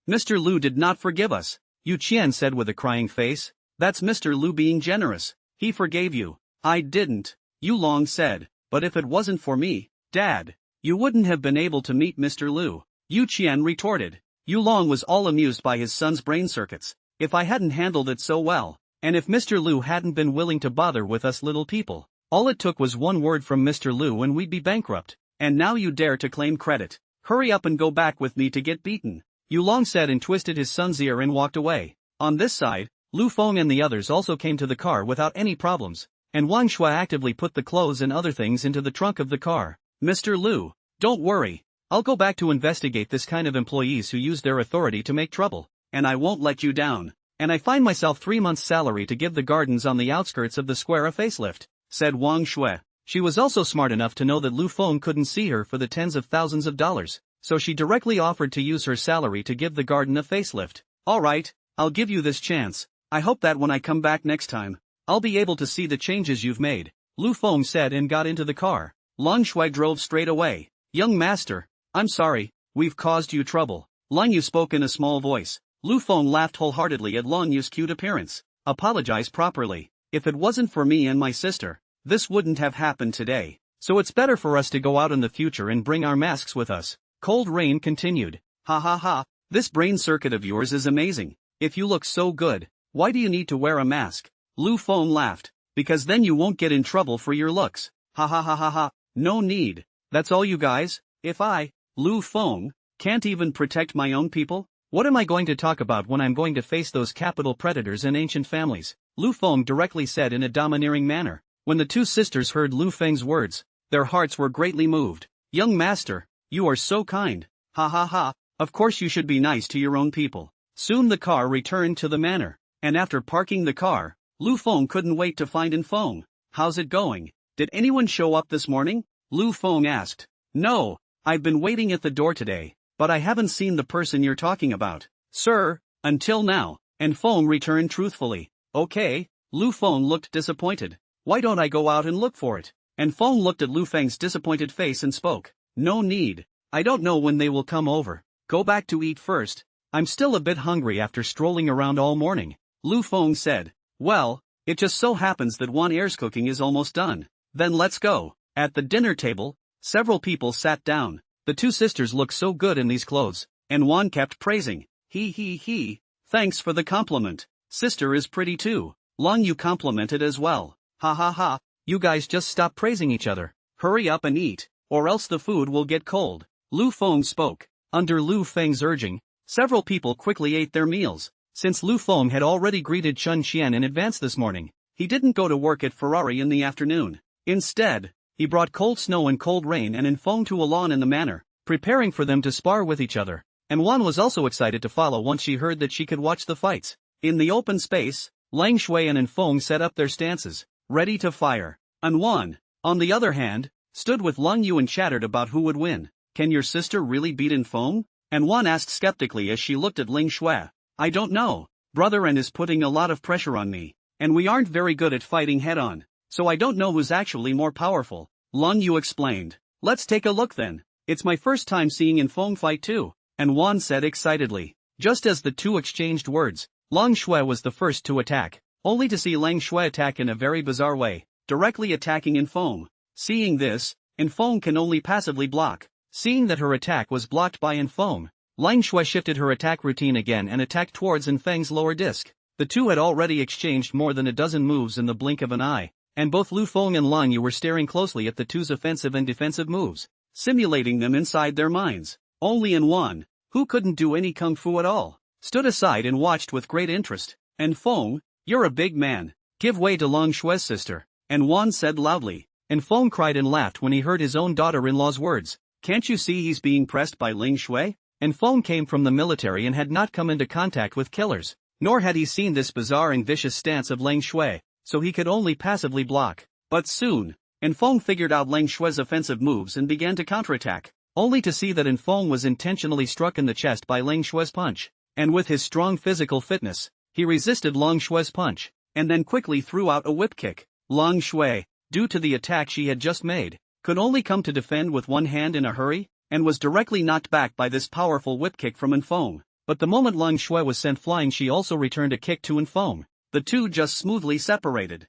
Mr. Lu did not forgive us, Yu Qian said with a crying face. That's Mr. Lu being generous. He forgave you. I didn't, Yu Long said, but if it wasn't for me, Dad, you wouldn't have been able to meet Mr. Lu, Yu Qian retorted. Yu Long was all amused by his son's brain circuits. If I hadn't handled it so well, and if Mr. Lu hadn't been willing to bother with us little people, all it took was one word from Mr. Lu and we'd be bankrupt. And now you dare to claim credit. Hurry up and go back with me to get beaten, Yu Long said and twisted his son's ear and walked away. On this side, Lu Feng and the others also came to the car without any problems, and Wang Shui actively put the clothes and other things into the trunk of the car. Mr. Lu, don't worry, I'll go back to investigate this kind of employees who use their authority to make trouble, and I won't let you down. And I find myself 3 months' salary to give the gardens on the outskirts of the square a facelift, said Wang Shui. She was also smart enough to know that Lu Feng couldn't see her for the tens of thousands of dollars, so she directly offered to use her salary to give the garden a facelift. Alright, I'll give you this chance. I hope that when I come back next time, I'll be able to see the changes you've made, Lu Feng said and got into the car. Lang Shui drove straight away. Young master, I'm sorry, we've caused you trouble, Lang Yu spoke in a small voice. Lu Feng laughed wholeheartedly at Lang Yu's cute appearance. Apologize properly. If it wasn't for me and my sister, this wouldn't have happened today. So it's better for us to go out in the future and bring our masks with us. Cold Rain continued. Ha ha ha, this brain circuit of yours is amazing. If you look so good, why do you need to wear a mask? Lu Feng laughed. because then you won't get in trouble for your looks. Ha ha ha ha ha, no need. That's all you guys? If I, Lu Feng, can't even protect my own people, what am I going to talk about when I'm going to face those capital predators and ancient families? Lu Feng directly said in a domineering manner. When the two sisters heard Lu Feng's words, their hearts were greatly moved. Young master, you are so kind. Ha ha ha, of course you should be nice to your own people. Soon the car returned to the manor, and after parking the car, Lu Feng couldn't wait to find In Feng. How's it going? Did anyone show up this morning? Lu Feng asked. No, I've been waiting at the door today, but I haven't seen the person you're talking about, sir, until now. In Feng returned truthfully. Okay. Lu Feng looked disappointed. Why don't I go out and look for it? In Feng looked at Lu Feng's disappointed face and spoke. No need. I don't know when they will come over. Go back to eat first. I'm still a bit hungry after strolling around all morning. Lu Feng said. Well, it just so happens that Wan Er's cooking is almost done. Then let's go. At the dinner table, several people sat down. The two sisters looked so good in these clothes, and Wan kept praising. He. Thanks for the compliment. Sister is pretty too. Long you complimented as well. Ha ha ha, you guys just stop praising each other. Hurry up and eat, or else the food will get cold. Lu Feng spoke. Under Lu Feng's urging, several people quickly ate their meals. Since Lu Feng had already greeted Chun Qian in advance this morning, he didn't go to work at Ferrari in the afternoon. Instead, he brought cold snow and cold rain and In Feng to a lawn in the manor, preparing for them to spar with each other. And Wan was also excited to follow once she heard that she could watch the fights. In the open space, Lang Shui and In Feng set up their stances, ready to fire. And Wan, on the other hand, stood with Lang Yu and chattered about who would win. Can your sister really beat In Feng? And Wan asked skeptically as she looked at Ling Shui. I don't know. Brother N is putting a lot of pressure on me, and we aren't very good at fighting head-on, so I don't know who's actually more powerful. Lang Yu explained. Let's take a look then. It's my first time seeing In Feng fight too, and Wan said excitedly. Just as the two exchanged words, Lang Shui was the first to attack, only to see Lang Shui attack in a very bizarre way, directly attacking In Feng. Seeing this, In Feng can only passively block. Seeing that her attack was blocked by In Feng, Lang Shui shifted her attack routine again and attacked towards In Feng's lower disc. The two had already exchanged more than a dozen moves in the blink of an eye, and both Lu Feng and Lang Yu were staring closely at the two's offensive and defensive moves, simulating them inside their minds. Only In Wan, who couldn't do any kung fu at all, stood aside and watched with great interest. In Feng, you're a big man. Give way to Lang Shui's sister. And Wan said loudly. In Feng cried and laughed when he heard his own daughter-in-law's words. Can't you see he's being pressed by Ling Shui? And Feng came from the military and had not come into contact with killers, nor had he seen this bizarre and vicious stance of Ling Shui, so he could only passively block. But soon, In Feng figured out Ling Shui's offensive moves and began to counterattack, only to see that In Feng was intentionally struck in the chest by Ling Shui's punch. And with his strong physical fitness, he resisted Lang Shui's punch, and then quickly threw out a whip kick. Lang Shui, due to the attack she had just made, could only come to defend with one hand in a hurry, and was directly knocked back by this powerful whip kick from In Feng. But the moment Lang Shui was sent flying, she also returned a kick to In Feng. The two just smoothly separated.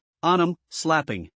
Slapping.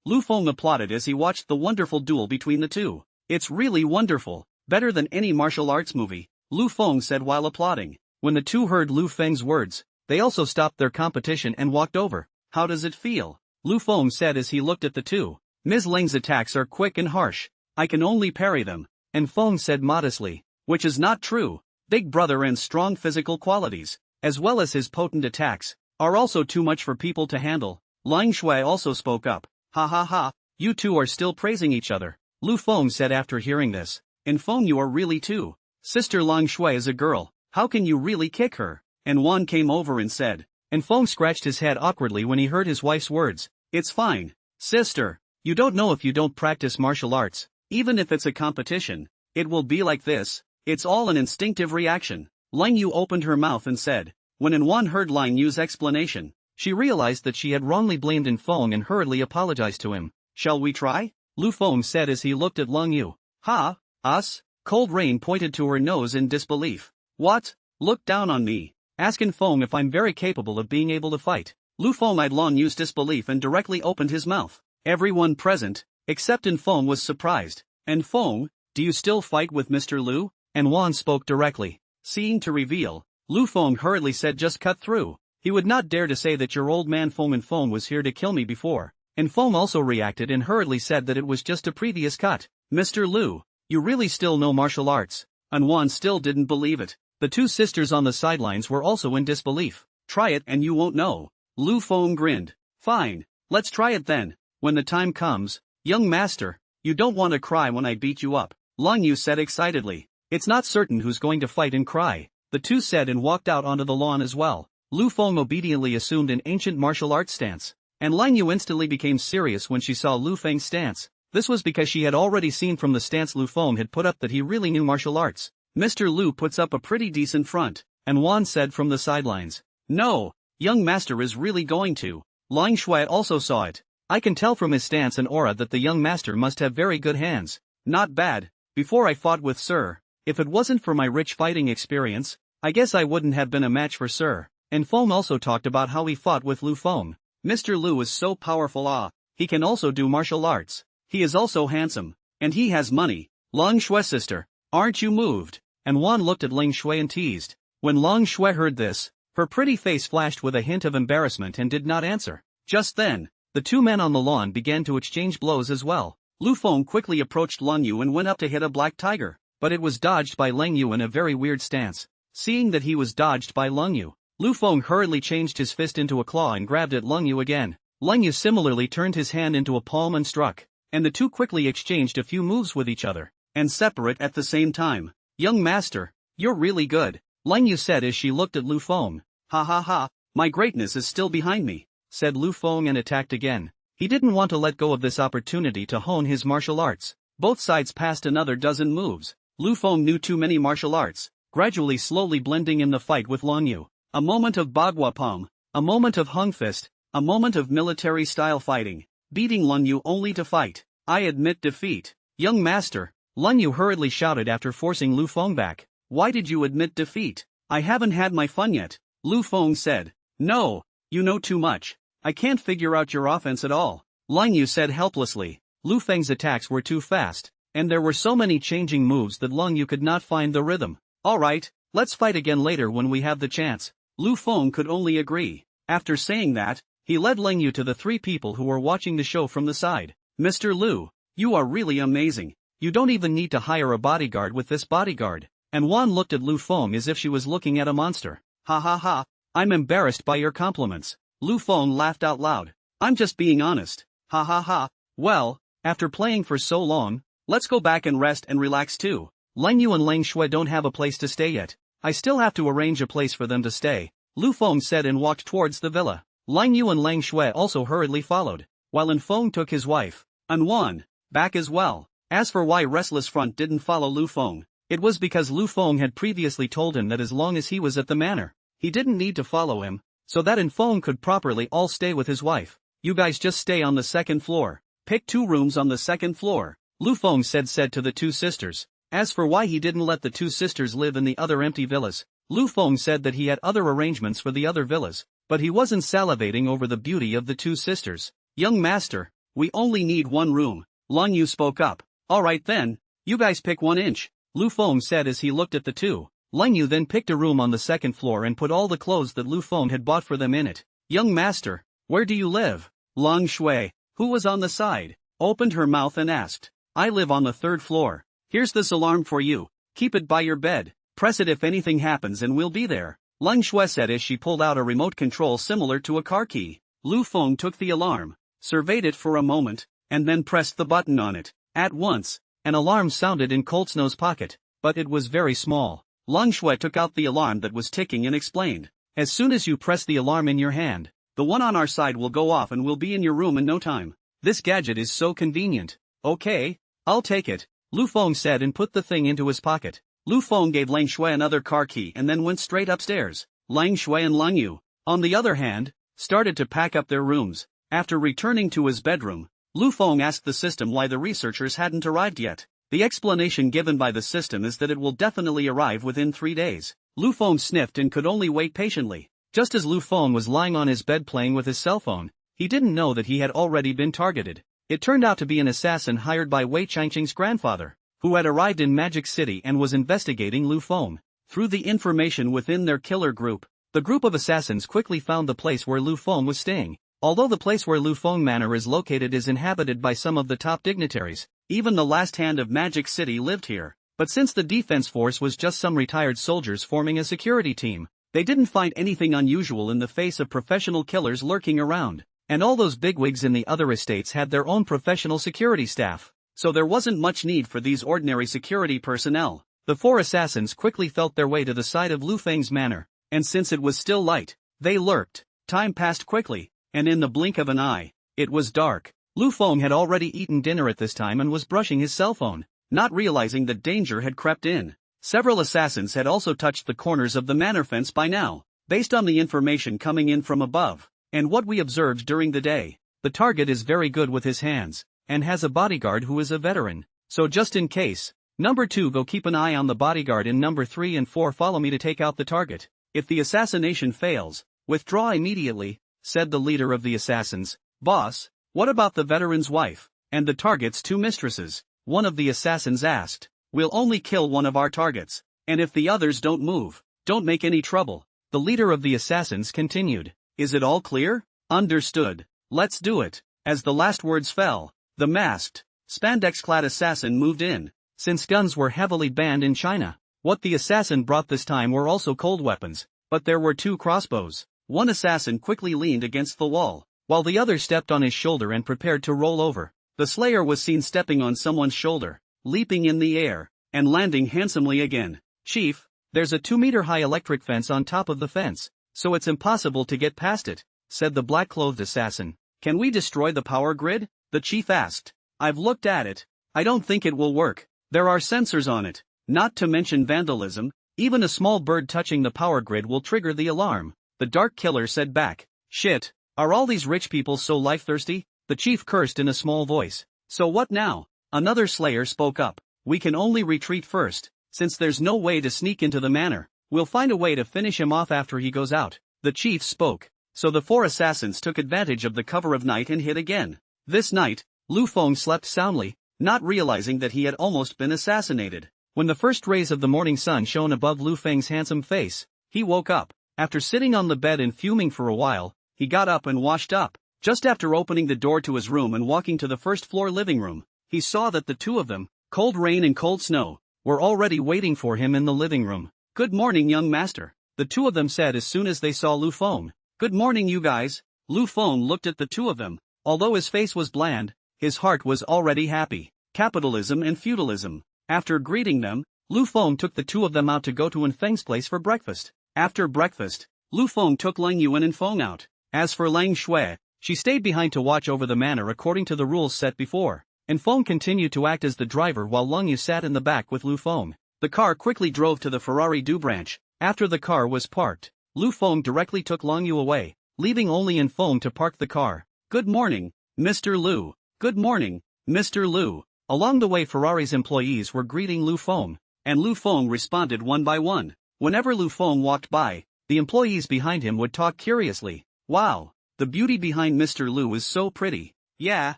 Lu Feng applauded as he watched the wonderful duel between the two. It's really wonderful, better than any martial arts movie, Lu Feng said while applauding. When the two heard Lu Feng's words, they also stopped their competition and walked over. How does it feel? Lu Feng said as he looked at the two. Ms. Ling's attacks are quick and harsh. I can only parry them. And Feng said modestly. Which is not true. Big Brother N's strong physical qualities, as well as his potent attacks, are also too much for people to handle. Lang Shui also spoke up. Ha ha ha, you two are still praising each other, Lu Feng said after hearing this. In Feng, you are really too. Sister Lang Shui is a girl, how can you really kick her? And Wan came over and said. And Feng scratched his head awkwardly when he heard his wife's words. It's fine, sister. You don't know if you don't practice martial arts. Even if it's a competition, it will be like this. It's all an instinctive reaction. Lang Yu opened her mouth and said. When In Wan heard Lang Yu's explanation, she realized that she had wrongly blamed In Feng and hurriedly apologized to him. Shall we try? Lu Feng said as he looked at Lang Yu. Ha, us? Cold Rain pointed to her nose in disbelief. What? Look down on me. Ask In Feng if I'm very capable of being able to fight. Lu Feng eyed Lang Yu's disbelief and directly opened his mouth. Everyone present, except In Feng, was surprised. In Feng, do you still fight with Mr. Lu? And Wan spoke directly. Seeing to reveal, Lu Feng hurriedly said, just cut through. He would not dare to say that your old man Feng and Feng was here to kill me before. And Feng also reacted and hurriedly said that it was just a previous cut. Mr. Lu, you really still know martial arts? And Wan still didn't believe it. The two sisters on the sidelines were also in disbelief. Try it and you won't know. Lu Feng grinned. Fine, let's try it then. When the time comes, young master, you don't want to cry when I beat you up, Long Yu said excitedly. It's not certain who's going to fight and cry, the two said and walked out onto the lawn as well. Lu Feng obediently assumed an ancient martial arts stance, and Lang Yu instantly became serious when she saw Lu Feng's stance. This was because she had already seen from the stance Lu Feng had put up that he really knew martial arts. Mr. Lu puts up a pretty decent front, and Wan said from the sidelines. No, young master is really going to. Lang Shui also saw it. I can tell from his stance and aura that the young master must have very good hands. Not bad. Before I fought with Sir, if it wasn't for my rich fighting experience, I guess I wouldn't have been a match for Sir. And Feng also talked about how he fought with Lu Feng. Mr. Lu is so powerful. He can also do martial arts. He is also handsome, and he has money. Lang Shui sister, aren't you moved? And Wan looked at Ling Shui and teased. When Lang Shui heard this, her pretty face flashed with a hint of embarrassment and did not answer. Just then, the two men on the lawn began to exchange blows as well. Lu Feng quickly approached Lang Yu and went up to hit a black tiger, but it was dodged by Lang Yu in a very weird stance. Seeing that he was dodged by Lang Yu, Lu Feng hurriedly changed his fist into a claw and grabbed at Lang Yu again. Lang Yu similarly turned his hand into a palm and struck, and the two quickly exchanged a few moves with each other, and separate at the same time. Young master, you're really good, Lang Yu said as she looked at Lu Feng. Ha ha ha, my greatness is still behind me, said Lu Feng and attacked again. He didn't want to let go of this opportunity to hone his martial arts. Both sides passed another dozen moves. Lu Feng knew too many martial arts, gradually slowly blending in the fight with Lang Yu. A moment of Bagua Palm, a moment of Hung Fist, a moment of military-style fighting, beating Lang Yu only to fight. I admit defeat. Young master, Lang Yu hurriedly shouted after forcing Lu Feng back. Why did you admit defeat? I haven't had my fun yet, Lu Feng said. No, you know too much. I can't figure out your offense at all, Lang Yu said helplessly. Lu Feng's attacks were too fast, and there were so many changing moves that Lang Yu could not find the rhythm. Alright, let's fight again later when we have the chance. Lu Feng could only agree. After saying that, he led Lang Yu to the three people who were watching the show from the side. Mr. Lu, you are really amazing. You don't even need to hire a bodyguard with this bodyguard. And Wan looked at Lu Feng as if she was looking at a monster. Ha ha ha, I'm embarrassed by your compliments. Lu Feng laughed out loud. I'm just being honest. Ha ha ha. Well, after playing for so long, let's go back and rest and relax too. Lang Yu and Lang Shui don't have a place to stay yet. I still have to arrange a place for them to stay, Lu Feng said and walked towards the villa. Lang Yu and Lang Shui also hurriedly followed, while An Feng took his wife, An Wan, back as well. As for why Restless Front didn't follow Lu Feng, it was because Lu Feng had previously told him that as long as he was at the manor, he didn't need to follow him, so that An Feng could properly all stay with his wife. You guys just stay on the second floor. Pick 2 rooms on the second floor, Lu Feng said to the two sisters. As for why he didn't let the two sisters live in the other empty villas, Lu Feng said that he had other arrangements for the other villas, but he wasn't salivating over the beauty of the two sisters. Young master, we only need 1 room, Lang Yu spoke up. Alright then, you guys pick 1 inch, Lu Feng said as he looked at the two. Lang Yu then picked a room on the second floor and put all the clothes that Lu Feng had bought for them in it. Young master, where do you live? Lang Shui, who was on the side, opened her mouth and asked. I live on the 3rd floor. Here's this alarm for you. Keep it by your bed. Press it if anything happens and we'll be there, Lang Shui said as she pulled out a remote control similar to a car key. Lu Feng took the alarm, surveyed it for a moment, and then pressed the button on it. At once, an alarm sounded in Colt Snow's pocket, but it was very small. Lang Shui took out the alarm that was ticking and explained. As soon as you press the alarm in your hand, the one on our side will go off and we'll be in your room in no time. This gadget is so convenient. Okay, I'll take it, Lu Feng said and put the thing into his pocket. Lu Feng gave Lang Shui another car key and then went straight upstairs. Lang Shui and Lang Yu, on the other hand, started to pack up their rooms. After returning to his bedroom, Lu Feng asked the system why the researchers hadn't arrived yet. The explanation given by the system is that it will definitely arrive within 3 days. Lu Feng sniffed and could only wait patiently. Just as Lu Feng was lying on his bed playing with his cell phone, he didn't know that he had already been targeted. It turned out to be an assassin hired by Wei Changqing's grandfather, who had arrived in Magic City and was investigating Lu Feng. Through the information within their killer group, The group of assassins quickly found the place where Lu Feng was staying. Although the place where Lu Feng Manor is located is inhabited by some of the top dignitaries, even the last hand of Magic City lived here. But since the defense force was just some retired soldiers forming a security team, they didn't find anything unusual in the face of professional killers lurking around. And all those bigwigs in the other estates had their own professional security staff, so there wasn't much need for these ordinary security personnel. The four assassins quickly felt their way to the side of Lu Feng's manor, and since it was still light, they lurked. Time passed quickly, and in the blink of an eye, it was dark. Lu Feng had already eaten dinner at this time and was brushing his cell phone, not realizing that danger had crept in. Several assassins had also touched the corners of the manor fence by now. Based on the information coming in from above, and what we observed during the day, the target is very good with his hands, and has a bodyguard who is a veteran. So just in case, number 2 go keep an eye on the bodyguard and number 3 and 4 follow me to take out the target. If the assassination fails, withdraw immediately, said the leader of the assassins. Boss, what about the veteran's wife, and the target's 2 mistresses? One of the assassins asked. We'll only kill one of our targets, and if the others don't move, don't make any trouble. The leader of the assassins continued. Is it all clear? Understood. Let's do it. As the last words fell, the masked, spandex-clad assassin moved in. Since guns were heavily banned in China, what the assassin brought this time were also cold weapons, but there were 2 crossbows. One assassin quickly leaned against the wall, while the other stepped on his shoulder and prepared to roll over. The slayer was seen stepping on someone's shoulder, leaping in the air, and landing handsomely again. Chief, there's a 2-meter-high electric fence on top of the fence, so it's impossible to get past it, said the black-clothed assassin. Can we destroy the power grid? The chief asked. I've looked at it. I don't think it will work. There are sensors on it, not to mention vandalism. Even a small bird touching the power grid will trigger the alarm. The dark killer said back. Shit, are all these rich people so life-thirsty? The chief cursed in a small voice. So what now? Another slayer spoke up. We can only retreat first, since there's no way to sneak into the manor. We'll find a way to finish him off after he goes out. The chief spoke. So the 4 assassins took advantage of the cover of night and hid again. This night, Lu Feng slept soundly, not realizing that he had almost been assassinated. When the first rays of the morning sun shone above Lu Feng's handsome face, he woke up. After sitting on the bed and fuming for a while, he got up and washed up. Just after opening the door to his room and walking to the first-floor living room, he saw that the 2 of them, Cold Rain and Cold Snow, were already waiting for him in the living room. Good morning, young master, the 2 of them said as soon as they saw Lu Feng. Good morning, you guys. Lu Feng looked at the 2 of them. Although his face was bland, his heart was already happy. Capitalism and feudalism. After greeting them, Lu Feng took the 2 of them out to go to Feng's place for breakfast. After breakfast, Lu Feng took Lang Yuan and Feng out. As for Lang Shui, she stayed behind to watch over the manor according to the rules set before. And Feng continued to act as the driver while Lang Yu sat in the back with Lu Feng. The car quickly drove to the Ferrari Du Branch. After the car was parked, Lu Feng directly took Lang Yu away, leaving only Feng to park the car. Good morning, Mr. Lu. Good morning, Mr. Lu. Along the way, Ferrari's employees were greeting Lu Feng, and Lu Feng responded one by one. Whenever Lu Feng walked by, the employees behind him would talk curiously. Wow, the beauty behind Mr. Lu is so pretty. Yeah,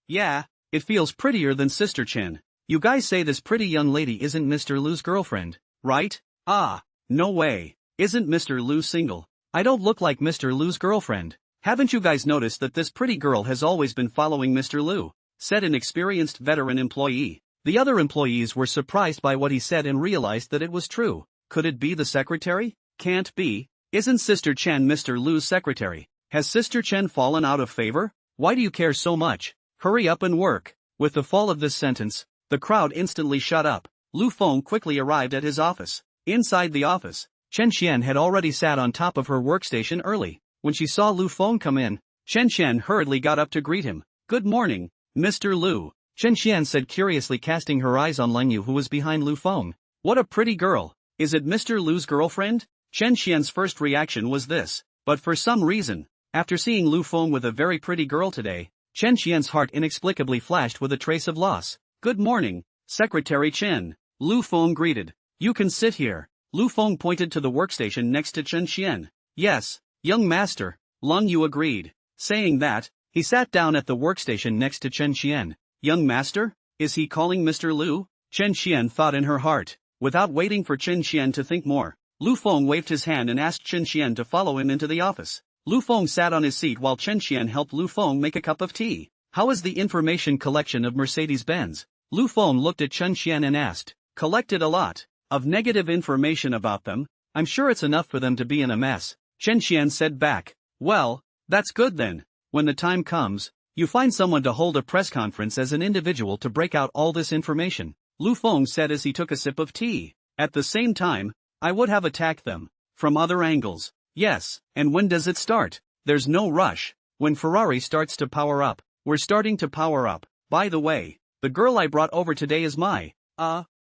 it feels prettier than Sister Chen. You guys say this pretty young lady isn't Mr. Lu's girlfriend, right? Ah, no way. Isn't Mr. Lu single? I don't look like Mr. Lu's girlfriend. Haven't you guys noticed that this pretty girl has always been following Mr. Lu? Said an experienced veteran employee. The other employees were surprised by what he said and realized that it was true. Could it be the secretary? Can't be. Isn't Sister Chen Mr. Lu's secretary? Has Sister Chen fallen out of favor? Why do you care so much? Hurry up and work. With the fall of this sentence, the crowd instantly shut up. Lu Feng quickly arrived at his office. Inside the office, Chen Xian had already sat on top of her workstation early. When she saw Lu Feng come in, Chen Xian hurriedly got up to greet him. Good morning, Mr. Lu. Chen Xian said curiously, casting her eyes on Lang Yu, who was behind Lu Feng. What a pretty girl. Is it Mr. Lu's girlfriend? Chen Xian's first reaction was this, but for some reason, after seeing Lu Feng with a very pretty girl today, Chen Xian's heart inexplicably flashed with a trace of loss. Good morning, Secretary Chen. Lu Feng greeted. You can sit here. Lu Feng pointed to the workstation next to Chen Xian. Yes, young master, Lang Yu agreed. Saying that, he sat down at the workstation next to Chen Xian. Young master? Is he calling Mr. Lu? Chen Xian thought in her heart. Without waiting for Chen Xian to think more, Lu Feng waved his hand and asked Chen Qian to follow him into the office. Lu Feng sat on his seat while Chen Qian helped Lu Feng make a cup of tea. How is the information collection of Mercedes-Benz? Lu Feng looked at Chen Qian and asked. Collected a lot of negative information about them. I'm sure it's enough for them to be in a mess. Chen Qian said back. Well, that's good then. When the time comes, you find someone to hold a press conference as an individual to break out all this information. Lu Feng said as he took a sip of tea. At the same time, I would have attacked them from other angles. Yes, and when does it start? There's no rush. When Ferrari starts to power up, we're starting to power up. By the way, the girl I brought over today is my,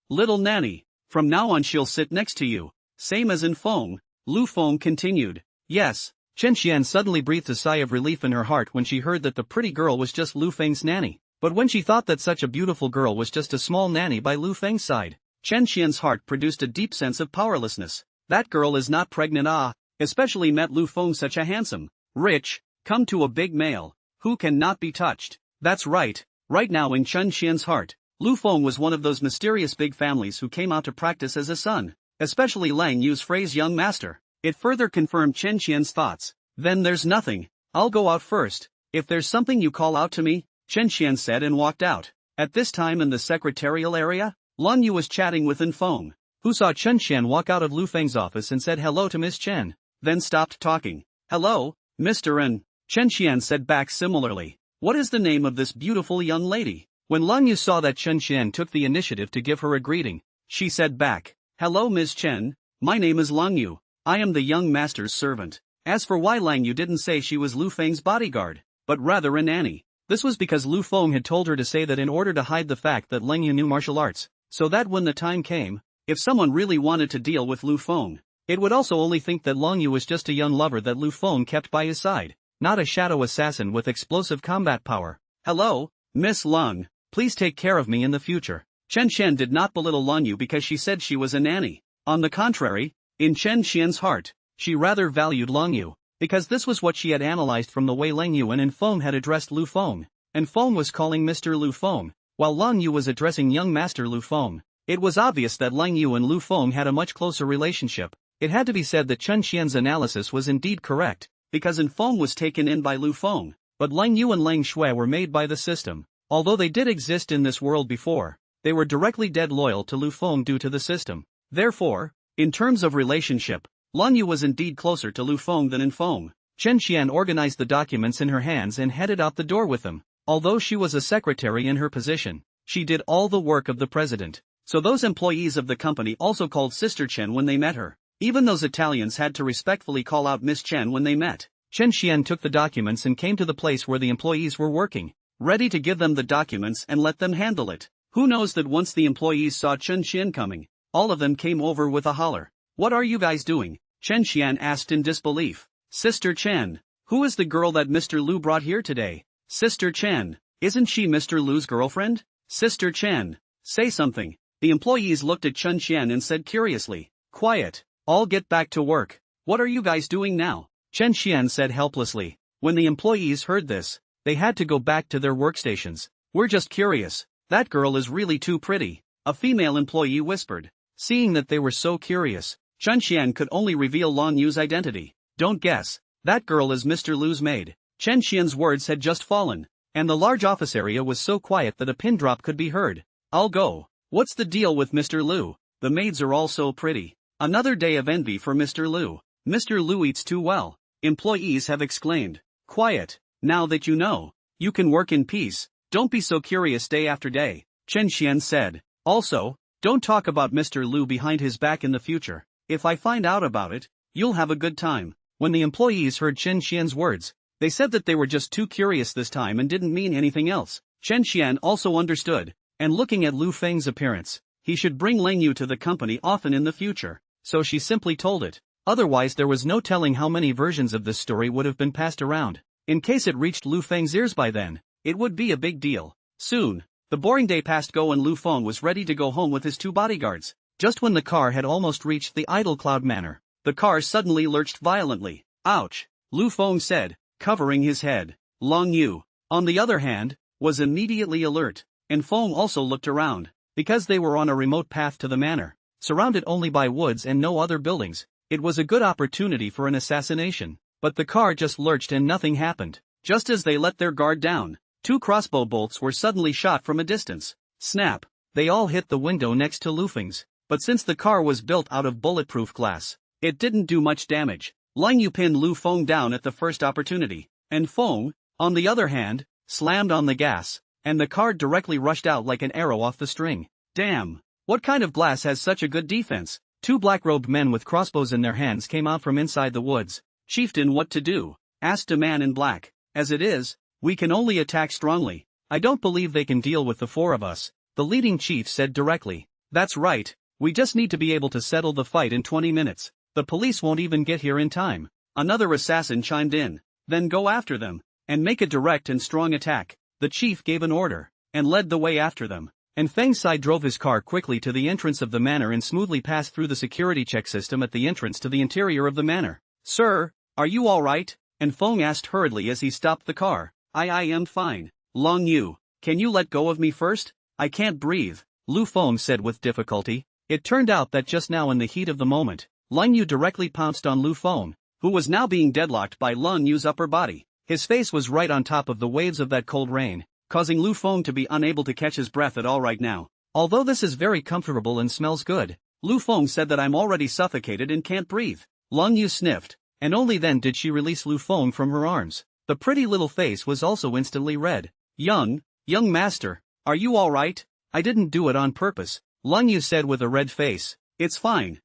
little nanny. From now on she'll sit next to you. Same as in Feng. Lu Feng continued. Yes. Chen Qian suddenly breathed a sigh of relief in her heart when she heard that the pretty girl was just Lu Feng's nanny. But when she thought that such a beautiful girl was just a small nanny by Lu Feng's side, Chen Qian's heart produced a deep sense of powerlessness. That girl is not pregnant, especially met Lu Feng such a handsome, rich, come to a big male, who cannot be touched. That's right. Right now in Chen Qian's heart, Lu Feng was one of those mysterious big families who came out to practice as a son, especially Lang Yu's phrase young master. It further confirmed Chen Qian's thoughts. Then there's nothing. I'll go out first. If there's something you call out to me, Chen Qian said and walked out. At this time in the secretarial area, Lang Yu was chatting with In Feng, who saw Chen Qian walk out of Lu Feng's office and said hello to Miss Chen, then stopped talking. Hello, Mr. N. Chen Qian said back similarly. What is the name of this beautiful young lady? When Lang Yu saw that Chen Qian took the initiative to give her a greeting, she said back. Hello Miss Chen, my name is Lang Yu. I am the young master's servant. As for why Lang Yu didn't say she was Lu Feng's bodyguard, but rather a nanny, this was because Lu Feng had told her to say that in order to hide the fact that Lang Yu knew martial arts, so that when the time came, if someone really wanted to deal with Lu Feng, it would also only think that Lang Yu was just a young lover that Lu Feng kept by his side, not a shadow assassin with explosive combat power. Hello, Miss Lang, please take care of me in the future. Chen Qian did not belittle Lang Yu because she said she was a nanny. On the contrary, in Chen Qian's heart, she rather valued Lang Yu, because this was what she had analyzed from the way Lang Yu and In Feng had addressed Lu Feng. And Feng was calling Mr. Lu Feng, while Lang Yu was addressing young master Lu Feng. It was obvious that Lang Yu and Lu Feng had a much closer relationship. It had to be said that Chen Qian's analysis was indeed correct, because In Feng was taken in by Lu Feng, but Lang Yu and Lang Shui were made by the system. Although they did exist in this world before, they were directly dead loyal to Lu Feng due to the system. Therefore, in terms of relationship, Lang Yu was indeed closer to Lu Feng than In Feng. Chen Qian organized the documents in her hands and headed out the door with them. Although she was a secretary in her position, she did all the work of the president. So those employees of the company also called Sister Chen when they met her. Even those Italians had to respectfully call out Miss Chen when they met. Chen Qian took the documents and came to the place where the employees were working, ready to give them the documents and let them handle it. Who knows that once the employees saw Chen Qian coming, all of them came over with a holler. What are you guys doing? Chen Qian asked in disbelief. Sister Chen, who is the girl that Mr. Lu brought here today? Sister Chen, isn't she Mr. Lu's girlfriend? Sister Chen, say something. The employees looked at Chen Qian and said curiously. Quiet, all get back to work. What are you guys doing now? Chen Qian said helplessly. When the employees heard this, they had to go back to their workstations. We're just curious. That girl is really too pretty, a female employee whispered. Seeing that they were so curious, Chen Qian could only reveal Lang Yu's identity. Don't guess. That girl is Mr. Lu's maid. Chen Qian's words had just fallen, and the large office area was so quiet that a pin drop could be heard. I'll go. What's the deal with Mr. Lu? The maids are all so pretty. Another day of envy for Mr. Lu. Mr. Lu eats too well. Employees have exclaimed. Quiet. Now that you know, you can work in peace. Don't be so curious day after day, Chen Qian said. Also, don't talk about Mr. Lu behind his back in the future. If I find out about it, you'll have a good time. When the employees heard Chen Qian's words, they said that they were just too curious this time and didn't mean anything else. Chen Qian also understood, and looking at Lu Feng's appearance, he should bring Lang Yu to the company often in the future, so she simply told it. Otherwise there was no telling how many versions of this story would have been passed around. In case it reached Lu Feng's ears by then, it would be a big deal. Soon, the boring day passed go and Lu Feng was ready to go home with his 2 bodyguards. Just when the car had almost reached the Idle Cloud Manor, the car suddenly lurched violently. Ouch! Lu Feng said, covering his head. Lang Yu, on the other hand, was immediately alert, and Feng also looked around, because they were on a remote path to the manor. surrounded only by woods and no other buildings. It was a good opportunity for an assassination. But the car just lurched and nothing happened. Just as they let their guard down, 2 crossbow bolts were suddenly shot from a distance. Snap! They all hit the window next to Lu Feng's. But since the car was built out of bulletproof glass, it didn't do much damage. Lang Yu pinned Lu Feng down at the first opportunity. And Feng, on the other hand, slammed on the gas, and the car directly rushed out like an arrow off the string. Damn! What kind of glass has such a good defense? 2 black-robed men with crossbows in their hands came out from inside the woods. Chieftain, what to do? Asked a man in black. As it is, we can only attack strongly. I don't believe they can deal with the 4 of us, the leading chief said directly. That's right, we just need to be able to settle the fight in 20 minutes. The police won't even get here in time. Another assassin chimed in. Then go after them, and make a direct and strong attack. The chief gave an order, and led the way after them. And Feng Sai drove his car quickly to the entrance of the manor and smoothly passed through the security check system at the entrance to the interior of the manor. Sir, are you alright? And Feng asked hurriedly as he stopped the car. I am fine. Lang Yu, can you let go of me first? I can't breathe, Lu Feng said with difficulty. It turned out that just now in the heat of the moment, Lang Yu directly pounced on Lu Feng, who was now being deadlocked by Lang Yu's upper body. His face was right on top of the waves of that cold rain, causing Lu Feng to be unable to catch his breath at all right now. Although this is very comfortable and smells good, Lu Feng said that I'm already suffocated and can't breathe. Lang Yu sniffed, and only then did she release Lu Feng from her arms. The pretty little face was also instantly red. Young master, are you alright? I didn't do it on purpose, Lang Yu said with a red face. It's fine,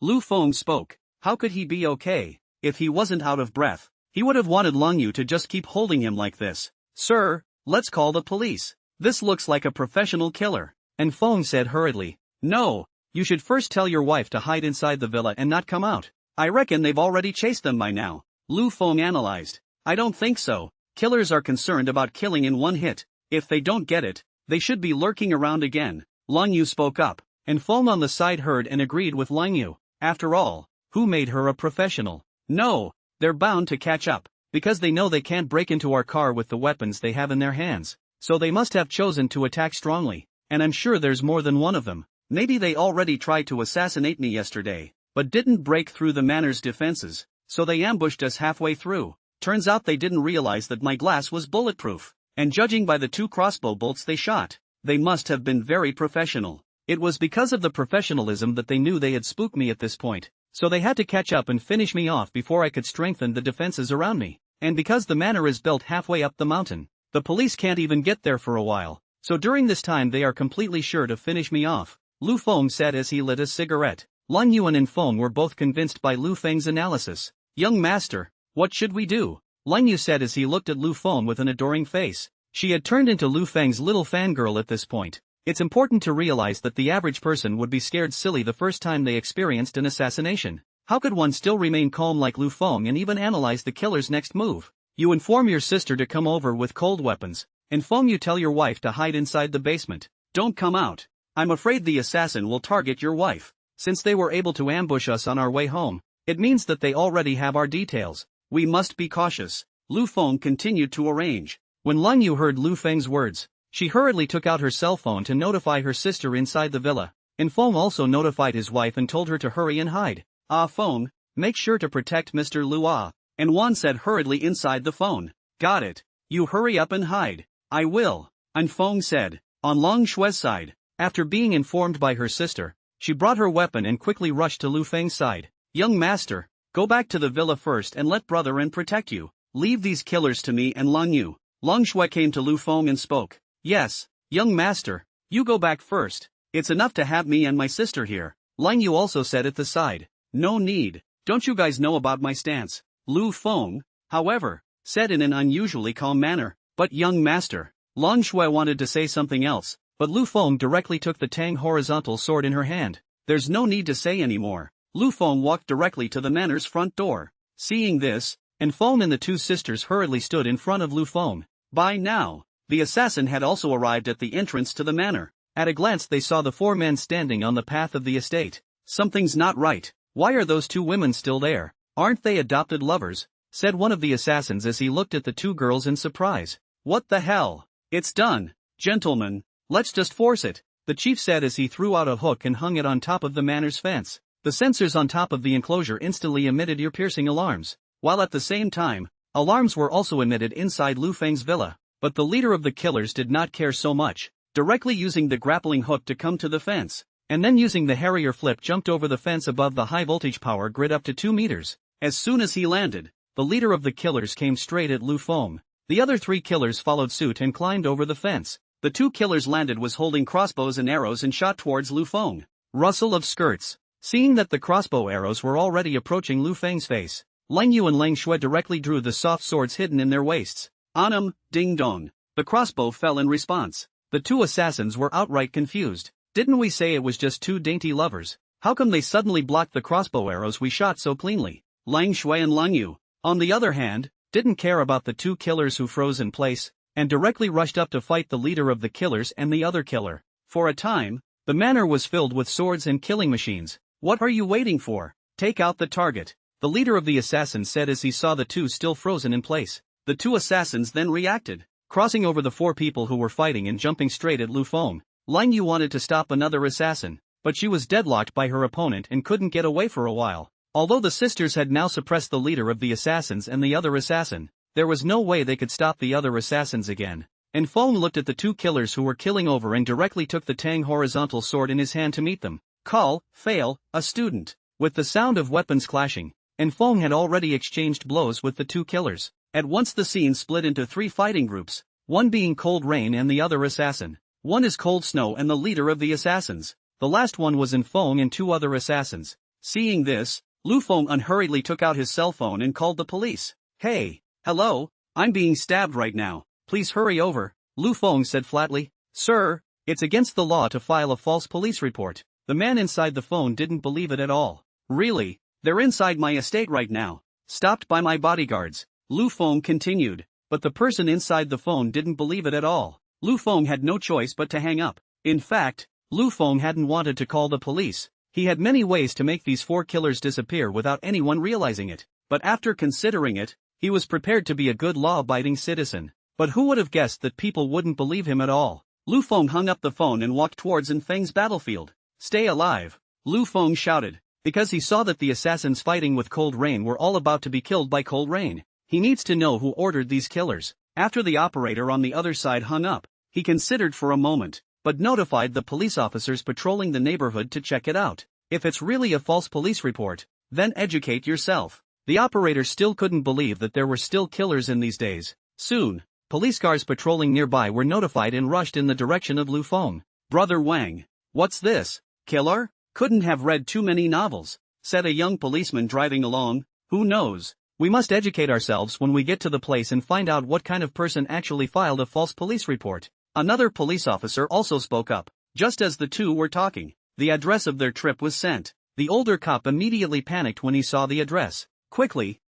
Lu Feng spoke. How could he be okay? If he wasn't out of breath, he would have wanted Lang Yu to just keep holding him like this. Sir, let's call the police. This looks like a professional killer. And Feng said hurriedly. No, you should first tell your wife to hide inside the villa and not come out. I reckon they've already chased them by now. Lu Feng analyzed. I don't think so. Killers are concerned about killing in one hit. If they don't get it, they should be lurking around again. Lang Yu spoke up, and Feng on the side heard and agreed with Lang Yu. After all, who made her a professional? No, they're bound to catch up, because they know they can't break into our car with the weapons they have in their hands. So they must have chosen to attack strongly, and I'm sure there's more than one of them. Maybe they already tried to assassinate me yesterday, but didn't break through the manor's defenses, so they ambushed us halfway through. Turns out they didn't realize that my glass was bulletproof, and judging by the 2 crossbow bolts they shot, they must have been very professional. It was because of the professionalism that they knew they had spooked me at this point, so they had to catch up and finish me off before I could strengthen the defenses around me. And because the manor is built halfway up the mountain, the police can't even get there for a while, so during this time they are completely sure to finish me off, Lu Feng said as he lit a cigarette. Lang Yuan and Feng were both convinced by Lu Feng's analysis. Young master, what should we do? Lang Yu said as he looked at Lu Feng with an adoring face. She had turned into Lu Feng's little fangirl at this point. It's important to realize that the average person would be scared silly the first time they experienced an assassination. How could one still remain calm like Lu Feng and even analyze the killer's next move? You inform your sister to come over with cold weapons, and Feng, you tell your wife to hide inside the basement. Don't come out. I'm afraid the assassin will target your wife. Since they were able to ambush us on our way home, it means that they already have our details. We must be cautious. Lu Feng continued to arrange. When Lang Yu heard Lu Feng's words, she hurriedly took out her cell phone to notify her sister inside the villa, and Feng also notified his wife and told her to hurry and hide. Feng, make sure to protect Mr. Lua, and Wan said hurriedly inside the phone. Got it. You hurry up and hide. I will. And Feng said. On Lang Shue's side, after being informed by her sister, she brought her weapon and quickly rushed to Lu Feng's side. Young master, go back to the villa first and let brother and protect you. Leave these killers to me and Lang Yu. Lang Shui came to Lu Feng and spoke. Yes, young master, you go back first. It's enough to have me and my sister here. Lang Yu also said at the side. No need. Don't you guys know about my stance? Lu Feng, however, said in an unusually calm manner. But young master, Lang Shui wanted to say something else, but Lu Feng directly took the Tang horizontal sword in her hand. There's no need to say anymore. Lu Feng walked directly to the manor's front door. Seeing this, and Feng and the 2 sisters hurriedly stood in front of Lu Feng. By now, the assassin had also arrived at the entrance to the manor. At a glance they saw the 4 men standing on the path of the estate. Something's not right. Why are those 2 women still there? Aren't they adopted lovers? Said one of the assassins as he looked at the 2 girls in surprise. What the hell? It's done. Gentlemen, let's just force it. the chief said as he threw out a hook and hung it on top of the manor's fence. The sensors on top of the enclosure instantly emitted ear-piercing alarms, while at the same time, alarms were also emitted inside Lu Feng's villa. But the leader of the killers did not care so much, directly using the grappling hook to come to the fence, and then using the Harrier flip jumped over the fence above the high-voltage power grid up to 2 meters. As soon as he landed, the leader of the killers came straight at Lu Feng. The other 3 killers followed suit and climbed over the fence. The 2 killers landed was holding crossbows and arrows and shot towards Lu Feng. Rustle of skirts. Seeing that the crossbow arrows were already approaching Lu Feng's face, Lang Yu and Lang Shui directly drew the soft swords hidden in their waists. Onum, ding dong. The crossbow fell in response. The 2 assassins were outright confused. Didn't we say it was just 2 dainty lovers? How come they suddenly blocked the crossbow arrows we shot so cleanly? Lang Shui and Lang Yu, on the other hand, didn't care about the 2 killers who froze in place, and directly rushed up to fight the leader of the killers and the other killer. For a time, the manor was filled with swords and killing machines. What are you waiting for? Take out the target, the leader of the assassins said as he saw the 2 still frozen in place. The 2 assassins then reacted, crossing over the 4 people who were fighting and jumping straight at Lu Feng. Lang Yu wanted to stop another assassin, but she was deadlocked by her opponent and couldn't get away for a while. Although the sisters had now suppressed the leader of the assassins and the other assassin, there was no way they could stop the other assassins again. And Feng looked at the 2 killers who were killing over and directly took the Tang horizontal sword in his hand to meet them. Call, fail, a student. With the sound of weapons clashing, and Feng had already exchanged blows with the 2 killers. At once the scene split into 3 fighting groups, one being Cold Rain and the other assassin. One is Cold Snow and the leader of the assassins. The last one was in Feng and 2 other assassins. Seeing this, Lu Feng unhurriedly took out his cell phone and called the police. Hey, hello, I'm being stabbed right now, please hurry over, Lu Feng said flatly. Sir, it's against the law to file a false police report. The man inside the phone didn't believe it at all. Really? They're inside my estate right now, stopped by my bodyguards, Lu Feng continued. But the person inside the phone didn't believe it at all. Lu Feng had no choice but to hang up. In fact, Lu Feng hadn't wanted to call the police. He had many ways to make these 4 killers disappear without anyone realizing it. But after considering it, he was prepared to be a good law-abiding citizen. But who would have guessed that people wouldn't believe him at all? Lu Feng hung up the phone and walked towards In Feng's battlefield. Stay alive, Lu Feng shouted, because he saw that the assassins fighting with Cold Rain were all about to be killed by Cold Rain. He needs to know who ordered these killers. After the operator on the other side hung up, he considered for a moment, but notified the police officers patrolling the neighborhood to check it out. If it's really a false police report, then educate yourself. The operator still couldn't believe that there were still killers in these days. Soon, police cars patrolling nearby were notified and rushed in the direction of Lu Feng. Brother Wang, what's this? Killer? Couldn't have read too many novels, said a young policeman driving along. Who knows? We must educate ourselves when we get to the place and find out what kind of person actually filed a false police report. Another police officer also spoke up. Just as the 2 were talking, the address of their trip was sent. The older cop immediately panicked when he saw the address. Quickly,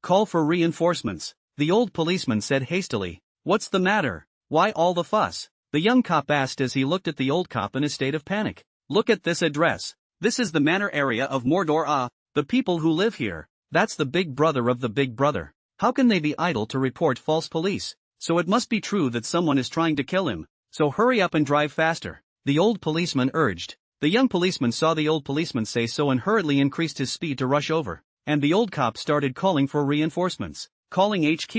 call for reinforcements, the old policeman said hastily. What's the matter? Why all the fuss? The young cop asked as he looked at the old cop in a state of panic. Look at this address. This is the manor area of Mordor. The people who live here. That's the big brother of the big brother. How can they be idle to report false police? So it must be true that someone is trying to kill him. So hurry up and drive faster, the old policeman urged. The young policeman saw the old policeman say so and hurriedly increased his speed to rush over. And the old cop started calling for reinforcements. Calling HQ.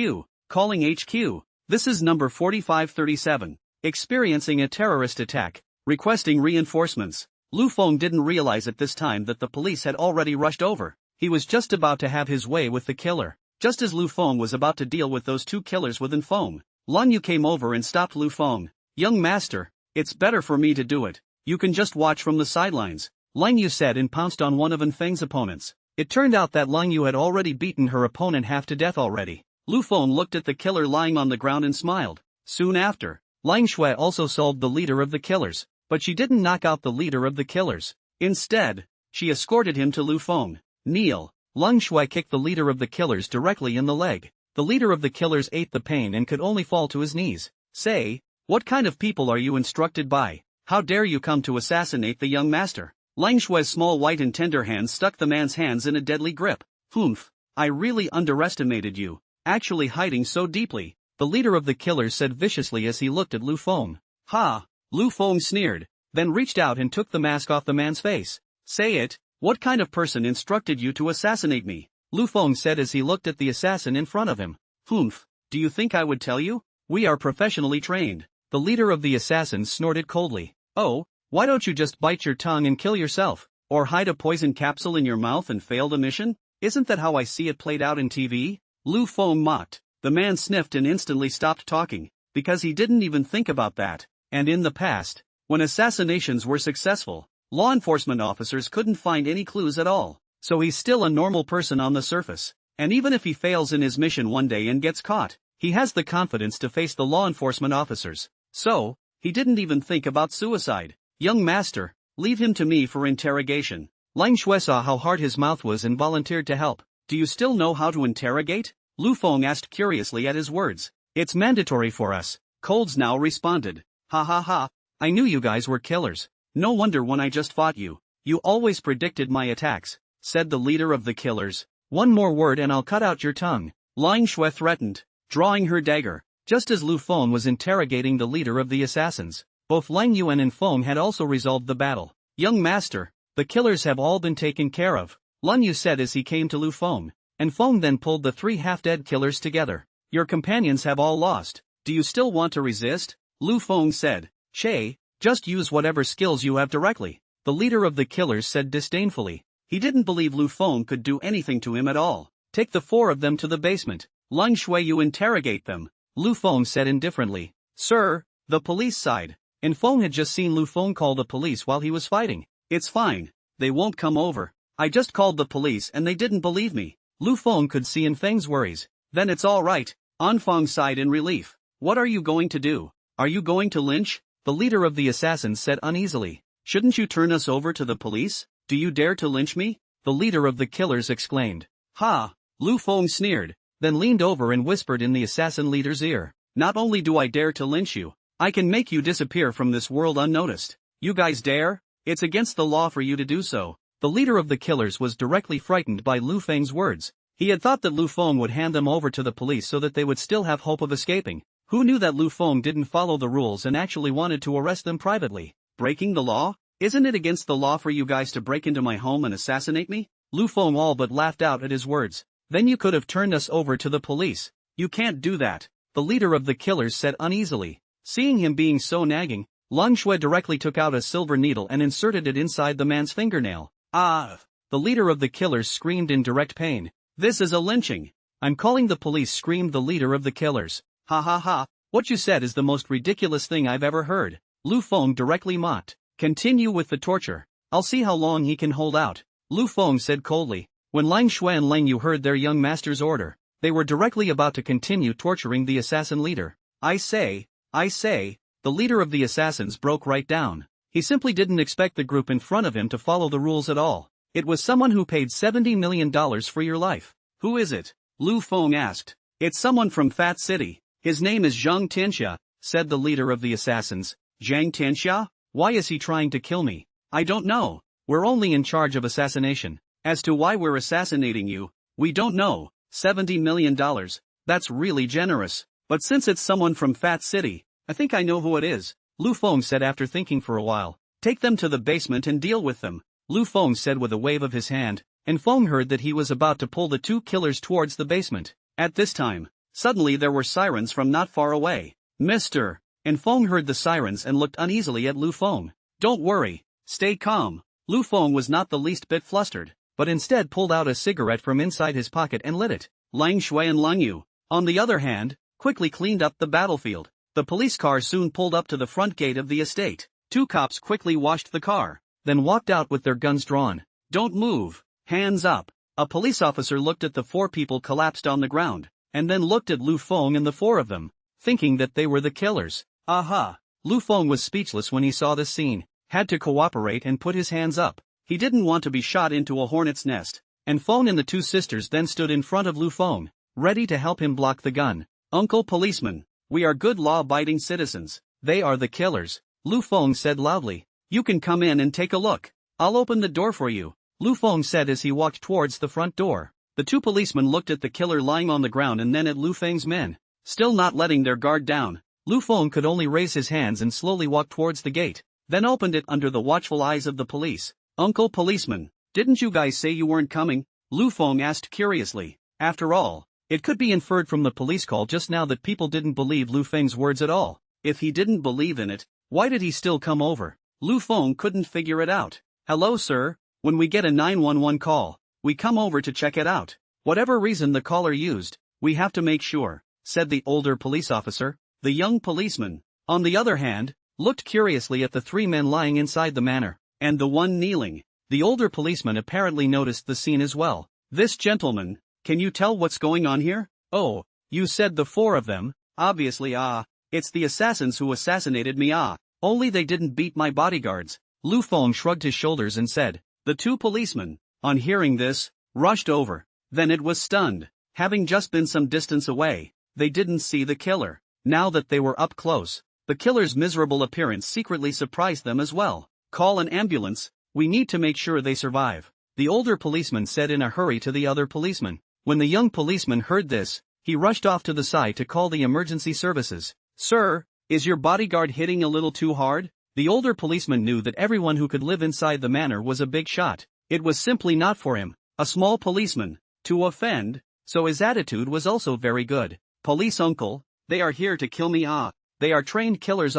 This is number 4537. Experiencing a terrorist attack. Requesting reinforcements. Lu Feng didn't realize at this time that the police had already rushed over. He was just about to have his way with the killer. Just as Lu Feng was about to deal with those 2 killers with In Feng, Lan Yu came over and stopped Lu Feng. Young master, it's better for me to do it. You can just watch from the sidelines, Lang Yu said and pounced on one of In Feng's opponents. It turned out that Lang Yu had already beaten her opponent half to death already. Lu Feng looked at the killer lying on the ground and smiled. Soon after, Lang Shui also solved the leader of the killers. But she didn't knock out the leader of the killers. Instead, she escorted him to Lu Feng. Kneel. Lang Shui kicked the leader of the killers directly in the leg. The leader of the killers ate the pain and could only fall to his knees. Say, what kind of people are you instructed by? How dare you come to assassinate the young master? Lang Shui's small white and tender hands stuck the man's hands in a deadly grip. Humph, I really underestimated you, actually hiding so deeply, the leader of the killers said viciously as he looked at Lu Feng. Ha, Lu Feng sneered, then reached out and took the mask off the man's face. Say it, what kind of person instructed you to assassinate me? Lu Feng said as he looked at the assassin in front of him. Humph, do you think I would tell you? We are professionally trained. The leader of the assassins snorted coldly. Oh, why don't you just bite your tongue and kill yourself? Or hide a poison capsule in your mouth and fail the mission? Isn't that how I see it played out in TV? Lu Feng mocked. The man sniffed and instantly stopped talking, because he didn't even think about that. And in the past, when assassinations were successful, law enforcement officers couldn't find any clues at all. So he's still a normal person on the surface. And even if he fails in his mission one day and gets caught, he has the confidence to face the law enforcement officers. So, he didn't even think about suicide. Young master, leave him to me for interrogation. Lang Shui saw how hard his mouth was and volunteered to help. Do you still know how to interrogate? Lu Feng asked curiously at his words. It's mandatory for us, Colds now responded. Ha ha ha, I knew you guys were killers. No wonder when I just fought you. You always predicted my attacks, said the leader of the killers. One more word and I'll cut out your tongue. Lang Shui threatened, drawing her dagger. Just as Lu Feng was interrogating the leader of the assassins, both Lang Yuan and Feng had also resolved the battle. Young master, the killers have all been taken care of, Lan Yu said as he came to Lu Feng, and Feng then pulled the three half-dead killers together. Your companions have all lost. Do you still want to resist? Lu Feng said. Che, just use whatever skills you have directly, the leader of the killers said disdainfully. He didn't believe Lu Feng could do anything to him at all. Take the four of them to the basement. Lang Shui, you interrogate them, Lu Feng said indifferently. Sir, the police side. And Feng had just seen Lu Feng call the police while he was fighting. It's fine, they won't come over. I just called the police and they didn't believe me. Lu Feng could see in Feng's worries. Then it's all right. An Feng sighed in relief. What are you going to do? Are you going to lynch? The leader of the assassins said uneasily. Shouldn't you turn us over to the police? Do you dare to lynch me? The leader of the killers exclaimed. Ha! Lu Feng sneered, then leaned over and whispered in the assassin leader's ear. Not only do I dare to lynch you, I can make you disappear from this world unnoticed. You guys dare? It's against the law for you to do so. The leader of the killers was directly frightened by Lu Feng's words. He had thought that Lu Feng would hand them over to the police so that they would still have hope of escaping. Who knew that Lu Feng didn't follow the rules and actually wanted to arrest them privately? Breaking the law? Isn't it against the law for you guys to break into my home and assassinate me? Lu Feng all but laughed out at his words. Then you could have turned us over to the police. You can't do that, the leader of the killers said uneasily. Seeing him being so nagging, Lang Shui directly took out a silver needle and inserted it inside the man's fingernail. Ah! The leader of the killers screamed in direct pain. This is a lynching. I'm calling the police, screamed the leader of the killers. Ha ha ha, what you said is the most ridiculous thing I've ever heard. Lu Feng directly mocked. Continue with the torture. I'll see how long he can hold out, Lu Feng said coldly. When Lang Shui and Lang Yu heard their young master's order, they were directly about to continue torturing the assassin leader. I say, the leader of the assassins broke right down. He simply didn't expect the group in front of him to follow the rules at all. It was someone who paid $70 million for your life. Who is it? Lu Feng asked. It's someone from Fat City. His name is Zhang Tianxia, said the leader of the assassins. Zhang Tianxia? Why is he trying to kill me? I don't know. We're only in charge of assassination. As to why we're assassinating you, we don't know. $70 million. That's really generous. But since it's someone from Fat City, I think I know who it is, Lu Feng said after thinking for a while. Take them to the basement and deal with them, Lu Feng said with a wave of his hand, and Feng heard that he was about to pull the two killers towards the basement. At this time, suddenly there were sirens from not far away. Mister! And Feng heard the sirens and looked uneasily at Lu Feng. Don't worry, stay calm. Lu Feng was not the least bit flustered, but instead pulled out a cigarette from inside his pocket and lit it. Lang Shui and Lang Yu, on the other hand, quickly cleaned up the battlefield. The police car soon pulled up to the front gate of the estate. Two cops quickly washed the car, then walked out with their guns drawn. Don't move, hands up. A police officer looked at the four people collapsed on the ground, and then looked at Lu Feng and the four of them, thinking that they were the killers. Aha! Lu Feng was speechless when he saw this scene, had to cooperate and put his hands up. He didn't want to be shot into a hornet's nest, and Feng and the two sisters then stood in front of Lu Feng, ready to help him block the gun. Uncle policeman, we are good law-abiding citizens. They are the killers, Lu Feng said loudly. You can come in and take a look. I'll open the door for you, Lu Feng said as he walked towards the front door. The two policemen looked at the killer lying on the ground and then at Lu Feng's men. Still not letting their guard down, Lu Feng could only raise his hands and slowly walk towards the gate, then opened it under the watchful eyes of the police. "Uncle Policeman, didn't you guys say you weren't coming?" Lu Feng asked curiously. After all, it could be inferred from the police call just now that people didn't believe Lu Feng's words at all. If he didn't believe in it, why did he still come over? Lu Feng couldn't figure it out. "Hello sir, when we get a 911 call, we come over to check it out. Whatever reason the caller used, we have to make sure," said the older police officer. The young policeman, on the other hand, looked curiously at the three men lying inside the manor, and the one kneeling. The older policeman apparently noticed the scene as well. "This gentleman, can you tell what's going on here?" "Oh, you said the four of them, obviously it's the assassins who assassinated me only they didn't beat my bodyguards." Lu Feng shrugged his shoulders and said. The two policemen, on hearing this, rushed over. Then it was stunned. Having just been some distance away, they didn't see the killer. Now that they were up close, the killer's miserable appearance secretly surprised them as well. "Call an ambulance, we need to make sure they survive," the older policeman said in a hurry to the other policeman. When the young policeman heard this, he rushed off to the side to call the emergency services. "Sir, is your bodyguard hitting a little too hard?" The older policeman knew that everyone who could live inside the manor was a big shot. It was simply not for him, a small policeman, to offend, so his attitude was also very good. "Police uncle, they are here to kill me they are trained killers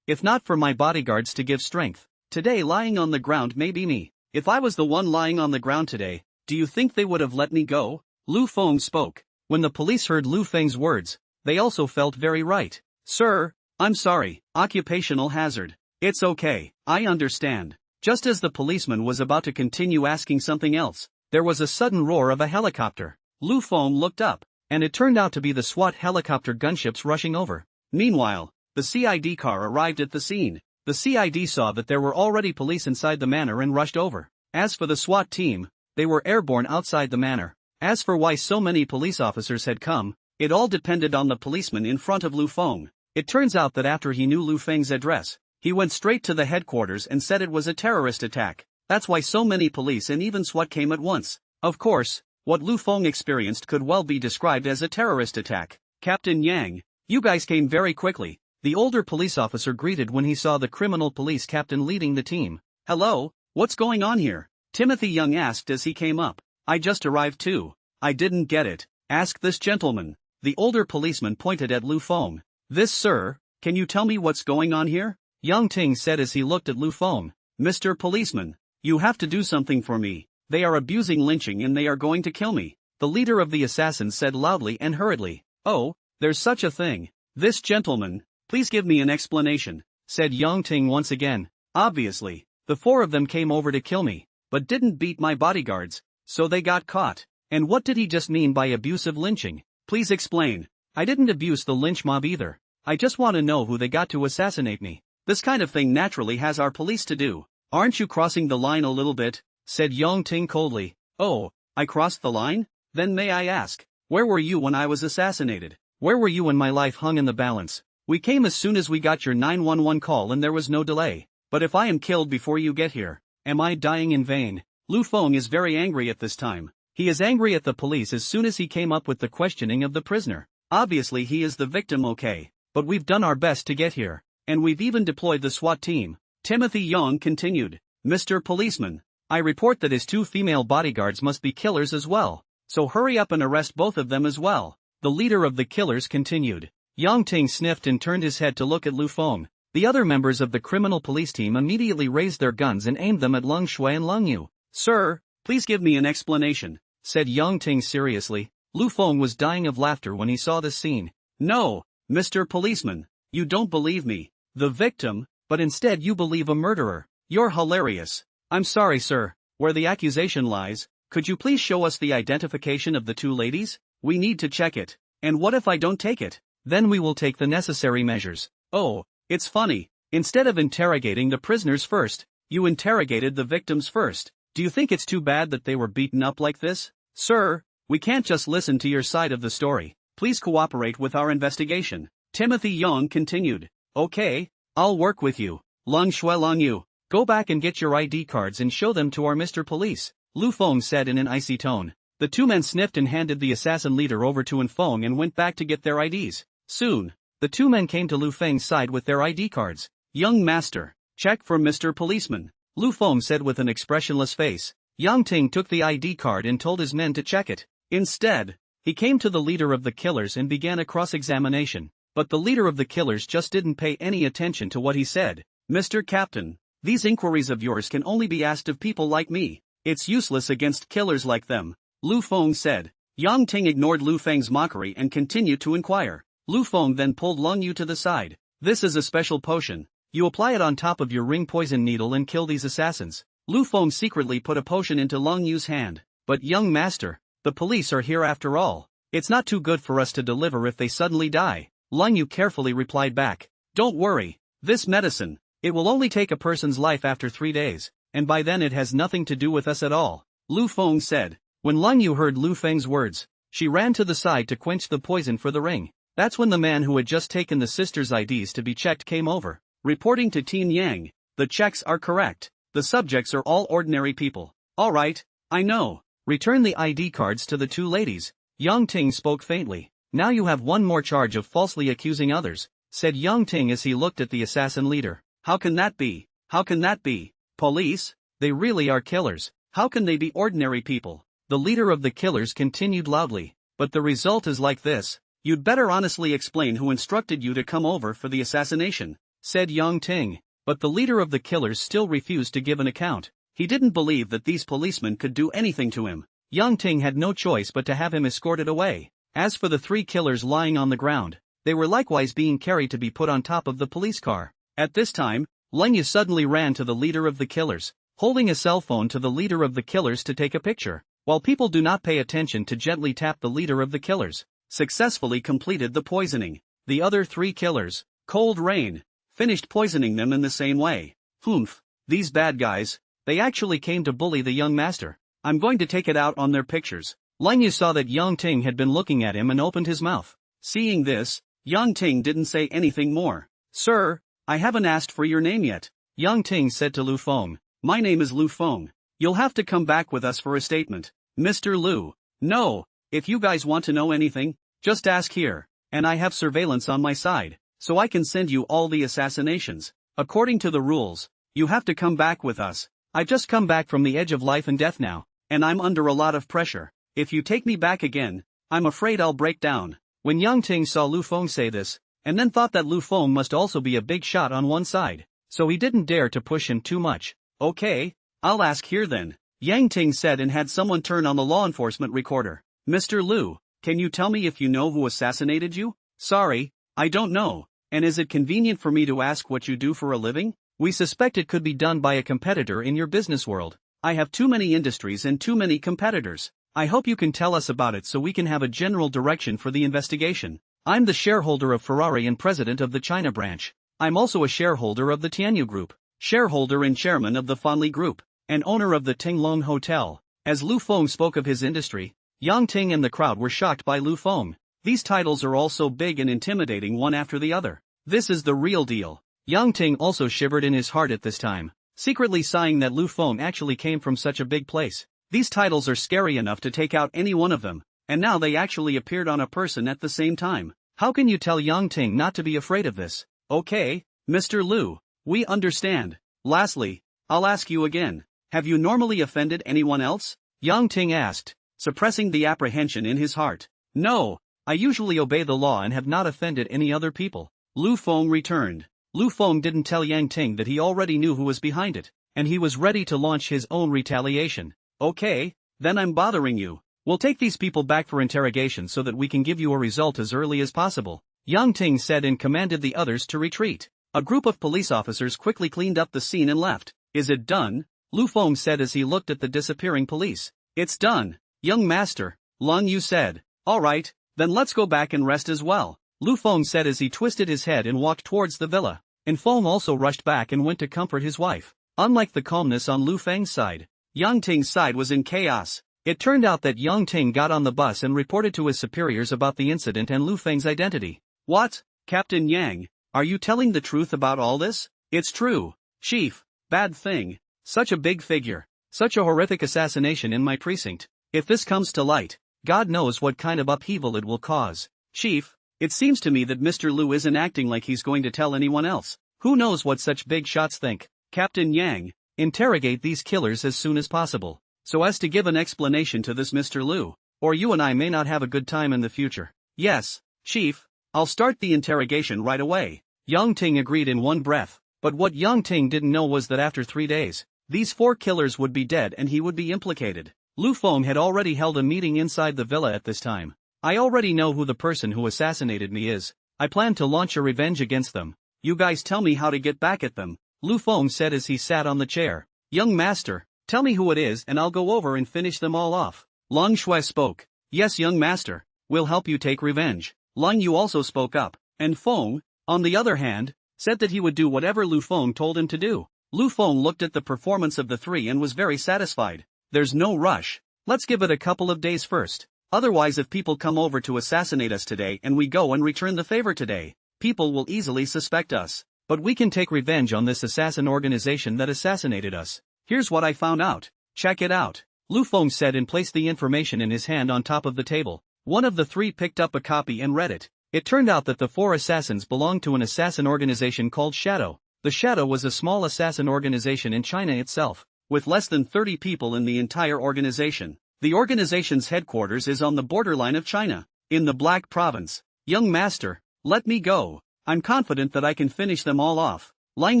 if not for my bodyguards to give strength. Today lying on the ground may be me. If I was the one lying on the ground today, do you think they would have let me go?" Lu Feng spoke. When the police heard Lu Feng's words, they also felt very right. "Sir, I'm sorry, occupational hazard." "It's okay, I understand." Just as the policeman was about to continue asking something else, there was a sudden roar of a helicopter. Lu Feng looked up, and it turned out to be the SWAT helicopter gunships rushing over. Meanwhile, the CID car arrived at the scene. The CID saw that there were already police inside the manor and rushed over. As for the SWAT team, they were airborne outside the manor. As for why so many police officers had come, it all depended on the policeman in front of Lu Feng. It turns out that after he knew Lu Feng's address, he went straight to the headquarters and said it was a terrorist attack. That's why so many police and even SWAT came at once. Of course, what Lu Feng experienced could well be described as a terrorist attack. "Captain Yang, you guys came very quickly," the older police officer greeted when he saw the criminal police captain leading the team. "Hello, what's going on here?" Timothy Young asked as he came up. "I just arrived too." "I didn't get it. Ask this gentleman." The older policeman pointed at Lu Feng. "This sir, can you tell me what's going on here?" Yang Ting said as he looked at Lu Feng. "Mr. Policeman, you have to do something for me. They are abusing lynching and they are going to kill me," the leader of the assassins said loudly and hurriedly. "Oh, there's such a thing. This gentleman, please give me an explanation," said Yang Ting once again. "Obviously, the four of them came over to kill me, but didn't beat my bodyguards, so they got caught. And what did he just mean by abusive lynching? Please explain." "I didn't abuse the lynch mob either. I just want to know who they got to assassinate me. This kind of thing naturally has our police to do." "Aren't you crossing the line a little bit?" said Yang Ting coldly. "Oh, I crossed the line? Then may I ask, where were you when I was assassinated? Where were you when my life hung in the balance?" "We came as soon as we got your 911 call and there was no delay. But if I am killed before you get here, am I dying in vain?" Lu Feng is very angry at this time. He is angry at the police as soon as he came up with the questioning of the prisoner. Obviously he is the victim, okay, but we've done our best to get here, and we've even deployed the SWAT team. Timothy Young continued. "Mr. Policeman, I report that his two female bodyguards must be killers as well, so hurry up and arrest both of them as well," the leader of the killers continued. Yang Ting sniffed and turned his head to look at Lu Feng. The other members of the criminal police team immediately raised their guns and aimed them at Leng Shui and Leng Yu. "Sir, please give me an explanation," said Yang Ting seriously. Lu Feng was dying of laughter when he saw this scene. "No, Mr. Policeman, you don't believe me, the victim, but instead you believe a murderer. You're hilarious." "I'm sorry sir, where the accusation lies, could you please show us the identification of the two ladies? We need to check it." "And what if I don't take it?" "Then we will take the necessary measures." "Oh, it's funny, instead of interrogating the prisoners first, you interrogated the victims first. Do you think it's too bad that they were beaten up like this?" "Sir, we can't just listen to your side of the story. Please cooperate with our investigation," Timothy Young continued. "Okay, I'll work with you. Leng Shui, Leng Yu, go back and get your ID cards and show them to our Mr. Police," Lu Feng said in an icy tone. The two men sniffed and handed the assassin leader over to Feng and went back to get their IDs. Soon, The two men came to Lu Feng's side with their ID cards. Young master, check for Mr. Policeman, Lu Feng said with an expressionless face. Yang Ting took the ID card and told his men to check it. Instead, he came to the leader of the killers and began a cross-examination. But the leader of the killers just didn't pay any attention to what he said. Mr. Captain, these inquiries of yours can only be asked of people like me. It's useless against killers like them, Lu Feng said. Yang Ting ignored Lu Feng's mockery and continued to inquire. Lu Feng then pulled Long Yu to the side. This is a special potion. You apply it on top of your ring poison needle and kill these assassins. Lu Feng secretly put a potion into Long Yu's hand. But young master, the police are here after all. It's not too good for us to deliver if they suddenly die. Long Yu carefully replied back. Don't worry. This medicine, it will only take a person's life after 3 days, and by then it has nothing to do with us at all, Lu Feng said. When Long Yu heard Lu Feng's words, she ran to the side to quench the poison for the ring. That's when the man who had just taken the sisters' IDs to be checked came over. Reporting to Tin Yang, the checks are correct. The subjects are all ordinary people. Alright, I know. Return the ID cards to the two ladies. Yang Ting spoke faintly. Now you have one more charge of falsely accusing others, said Yang Ting as he looked at the assassin leader. How can that be? How can that be? Police? They really are killers. How can they be ordinary people? The leader of the killers continued loudly. But the result is like this. You'd better honestly explain who instructed you to come over for the assassination, said Yang Ting. But the leader of the killers still refused to give an account. He didn't believe that these policemen could do anything to him. Yang Ting had no choice but to have him escorted away. As for the three killers lying on the ground, they were likewise being carried to be put on top of the police car. At this time, Long Yu suddenly ran to the leader of the killers, holding a cell phone to the leader of the killers to take a picture. While people do not pay attention to gently tap the leader of the killers, successfully completed the poisoning. The other three killers, Cold Rain, finished poisoning them in the same way. Humph, these bad guys, they actually came to bully the young master. I'm going to take it out on their pictures. Lang Yu saw that Yang Ting had been looking at him and opened his mouth. Seeing this, Yang Ting didn't say anything more. Sir, I haven't asked for your name yet, Yang Ting said to Lu Feng. My name is Lu Feng. You'll have to come back with us for a statement. Mr. Lu. No, if you guys want to know anything, just ask here, and I have surveillance on my side, so I can send you all the assassinations. According to the rules, you have to come back with us. I've just come back from the edge of life and death now, and I'm under a lot of pressure. If you take me back again, I'm afraid I'll break down. When Yang Ting saw Lu Feng say this, and then thought that Lu Feng must also be a big shot on one side, so he didn't dare to push him too much. Okay, I'll ask here then, Yang Ting said and had someone turn on the law enforcement recorder. Mr. Lu, can you tell me if you know who assassinated you? Sorry, I don't know. And is it convenient for me to ask what you do for a living? We suspect it could be done by a competitor in your business world. I have too many industries and too many competitors. I hope you can tell us about it so we can have a general direction for the investigation. I'm the shareholder of Ferrari and president of the China branch. I'm also a shareholder of the Tianyu Group, shareholder and chairman of the Fanli Group, and owner of the Tinglong Hotel. As Lu Feng spoke of his industry, Yang Ting and the crowd were shocked by Lu Feng. These titles are all so big and intimidating one after the other. This is the real deal. Yang Ting also shivered in his heart at this time, secretly sighing that Lu Feng actually came from such a big place. These titles are scary enough to take out any one of them, and now they actually appeared on a person at the same time. How can you tell Yang Ting not to be afraid of this? Okay, Mr. Lu, we understand. Lastly, I'll ask you again, have you normally offended anyone else? Yang Ting asked, suppressing the apprehension in his heart. No, I usually obey the law and have not offended any other people, Lu Feng returned. Lu Feng didn't tell Yang Ting that he already knew who was behind it, and he was ready to launch his own retaliation. Okay, then I'm bothering you. We'll take these people back for interrogation so that we can give you a result as early as possible, Yang Ting said and commanded the others to retreat. A group of police officers quickly cleaned up the scene and left. Is it done? Lu Feng said as he looked at the disappearing police. It's done, young master, Long Yu said. Alright, then let's go back and rest as well, Lu Feng said as he twisted his head and walked towards the villa. And Feng also rushed back and went to comfort his wife. Unlike the calmness on Lu Feng's side, Yang Ting's side was in chaos. It turned out that Yang Ting got on the bus and reported to his superiors about the incident and Lu Feng's identity. What, Captain Yang, are you telling the truth about all this? It's true, Chief. Bad thing. Such a big figure. Such a horrific assassination in my precinct. If this comes to light, God knows what kind of upheaval it will cause. Chief, It seems to me that Mr. Lu isn't acting like he's going to tell anyone else. Who knows what such big shots think? Captain Yang, interrogate these killers as soon as possible, so as to give an explanation to this Mr. Lu, or you and I may not have a good time in the future. Yes, Chief, I'll start the interrogation right away. Yang Ting agreed in one breath, but what Yang Ting didn't know was that after 3 days, these 4 killers would be dead and he would be implicated. Lu Feng had already held a meeting inside the villa at this time. I already know who the person who assassinated me is. I plan to launch a revenge against them. You guys tell me how to get back at them, Lu Feng said as he sat on the chair. Young master, tell me who it is and I'll go over and finish them all off. Long Shui spoke. Yes, young master, we'll help you take revenge. Long Yu also spoke up, and Feng, on the other hand, said that he would do whatever Lu Feng told him to do. Lu Feng looked at the performance of the 3 and was very satisfied. There's no rush. Let's give it a couple of days first. Otherwise, if people come over to assassinate us today and we go and return the favor today, people will easily suspect us. But we can take revenge on this assassin organization that assassinated us. Here's what I found out. Check it out. Lu Feng said and placed the information in his hand on top of the table. One of the 3 picked up a copy and read it. It turned out that the 4 assassins belonged to an assassin organization called Shadow. The Shadow was a small assassin organization in China itself, with less than 30 people in the entire organization. The organization's headquarters is on the borderline of China, in the Black Province. Young master, let me go. I'm confident that I can finish them all off. Lang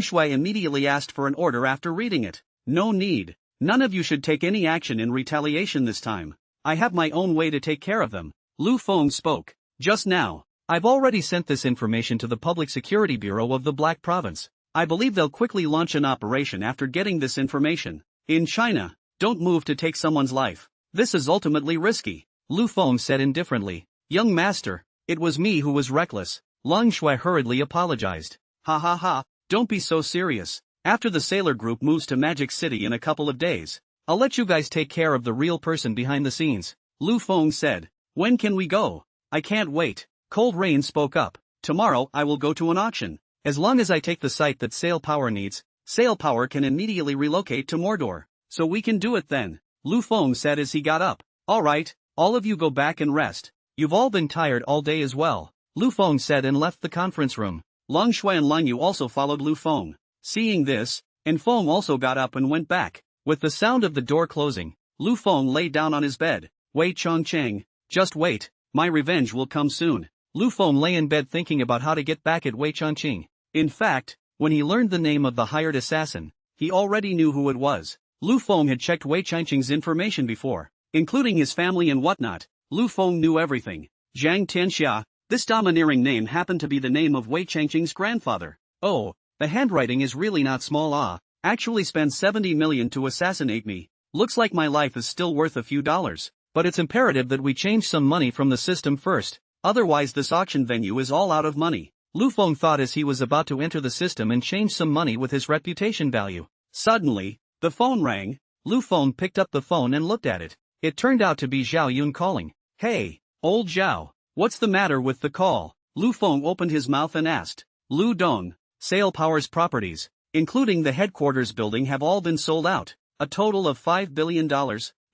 Shui immediately asked for an order after reading it. No need. None of you should take any action in retaliation this time. I have my own way to take care of them. Lu Feng spoke. Just now, I've already sent this information to the Public Security Bureau of the Black Province. I believe they'll quickly launch an operation after getting this information. In China, don't move to take someone's life. This is ultimately risky, Lu Feng said indifferently. Young master, it was me who was reckless. Lang Shui hurriedly apologized. Ha ha ha, don't be so serious. After the sailor group moves to Magic City in a couple of days, I'll let you guys take care of the real person behind the scenes. Lu Feng said. When can we go? I can't wait. Cold Rain spoke up. Tomorrow I will go to an auction. As long as I take the site that Sail Power needs, Sail Power can immediately relocate to Mordor. So we can do it then, Lu Feng said as he got up. Alright, all of you go back and rest. You've all been tired all day as well, Lu Feng said and left the conference room. Long Shui and Lang Yu also followed Lu Feng. Seeing this, and Feng also got up and went back. With the sound of the door closing, Lu Feng lay down on his bed. Wei Chongqing, just wait, my revenge will come soon. Lu Feng lay in bed thinking about how to get back at Wei Chongqing. In fact, when he learned the name of the hired assassin, he already knew who it was. Lu Feng had checked Wei Chongqing's information before, including his family and whatnot. Lu Feng knew everything. Zhang Tianxia, this domineering name happened to be the name of Wei Chongqing's grandfather. Oh, the handwriting is really not small. Actually spent 70 million to assassinate me. Looks like my life is still worth a few dollars. But it's imperative that we change some money from the system first, otherwise this auction venue is all out of money. Lu Feng thought as he was about to enter the system and change some money with his reputation value. Suddenly, the phone rang. Lu Feng picked up the phone and looked at it. It turned out to be Zhao Yun calling. Hey, old Zhao, what's the matter with the call? Lu Feng opened his mouth and asked. Lu Dong, Sail Power's properties, including the headquarters building, have all been sold out, a total of $5 billion,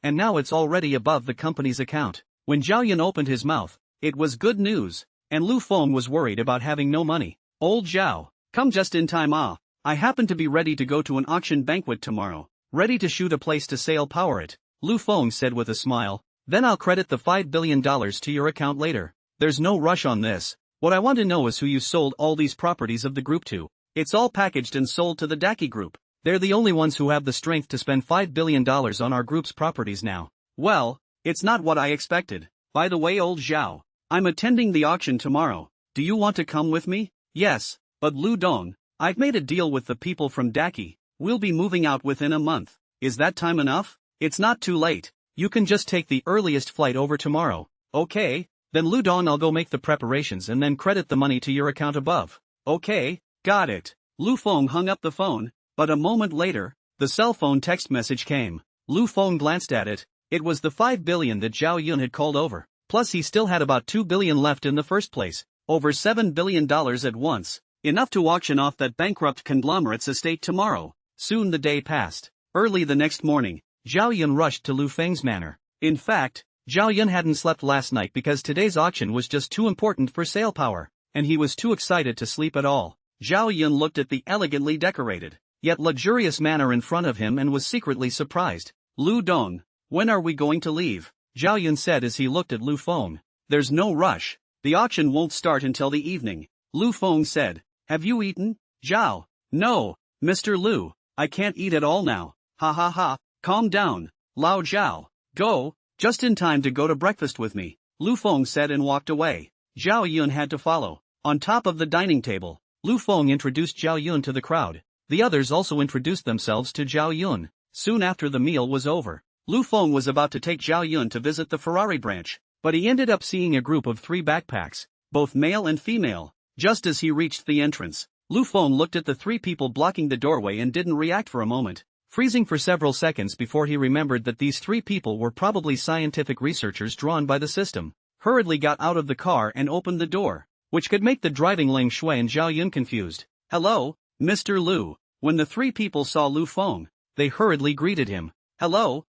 and now it's already above the company's account. When Zhao Yun opened his mouth, it was good news, and Lu Feng was worried about having no money. Old Zhao, come just in time. I happen to be ready to go to an auction banquet tomorrow, ready to shoot a place to Sail Power it, Lu Feng said with a smile. Then I'll credit the $5 billion to your account later. There's no rush on this. What I want to know is who you sold all these properties of the group to. It's all packaged and sold to the Daki group. They're the only ones who have the strength to spend $5 billion on our group's properties now. Well, it's not what I expected. By the way, old Zhao, I'm attending the auction tomorrow. Do you want to come with me? Yes, but Lu Dong, I've made a deal with the people from Daki. We'll be moving out within a month. Is that time enough? It's not too late. You can just take the earliest flight over tomorrow. Okay, then Lu Dong, I'll go make the preparations and then credit the money to your account above. Okay, got it. Lu Feng hung up the phone, but a moment later, the cell phone text message came. Lu Feng glanced at it. It was the $5 billion that Zhao Yun had called over. Plus he still had about $2 billion left in the first place. Over $7 billion at once. Enough to auction off that bankrupt conglomerate's estate tomorrow. Soon the day passed. Early the next morning, Zhao Yun rushed to Lu Feng's manor. In fact, Zhao Yun hadn't slept last night because today's auction was just too important for sale power, and he was too excited to sleep at all. Zhao Yun looked at the elegantly decorated, yet luxurious manor in front of him and was secretly surprised. Lu Dong, when are we going to leave? Zhao Yun said as he looked at Lu Feng. There's no rush. The auction won't start until the evening. Lu Feng said. Have you eaten? Zhao. No, Mr. Lu, I can't eat at all now. Ha ha ha, calm down, Lao Zhao. Go, just in time to go to breakfast with me, Lu Feng said and walked away. Zhao Yun had to follow. On top of the dining table, Lu Feng introduced Zhao Yun to the crowd. The others also introduced themselves to Zhao Yun. Soon after the meal was over, Lu Feng was about to take Zhao Yun to visit the Ferrari branch, but he ended up seeing a group of 3 backpacks, both male and female. Just as he reached the entrance, Lu Feng looked at the 3 people blocking the doorway and didn't react for a moment, freezing for several seconds before he remembered that these 3 people were probably scientific researchers drawn by the system. Hurriedly got out of the car and opened the door, which could make the driving Ling Shui and Zhao Yun confused. Hello, Mr. Lu. When the 3 people saw Lu Feng, they hurriedly greeted him. Hello,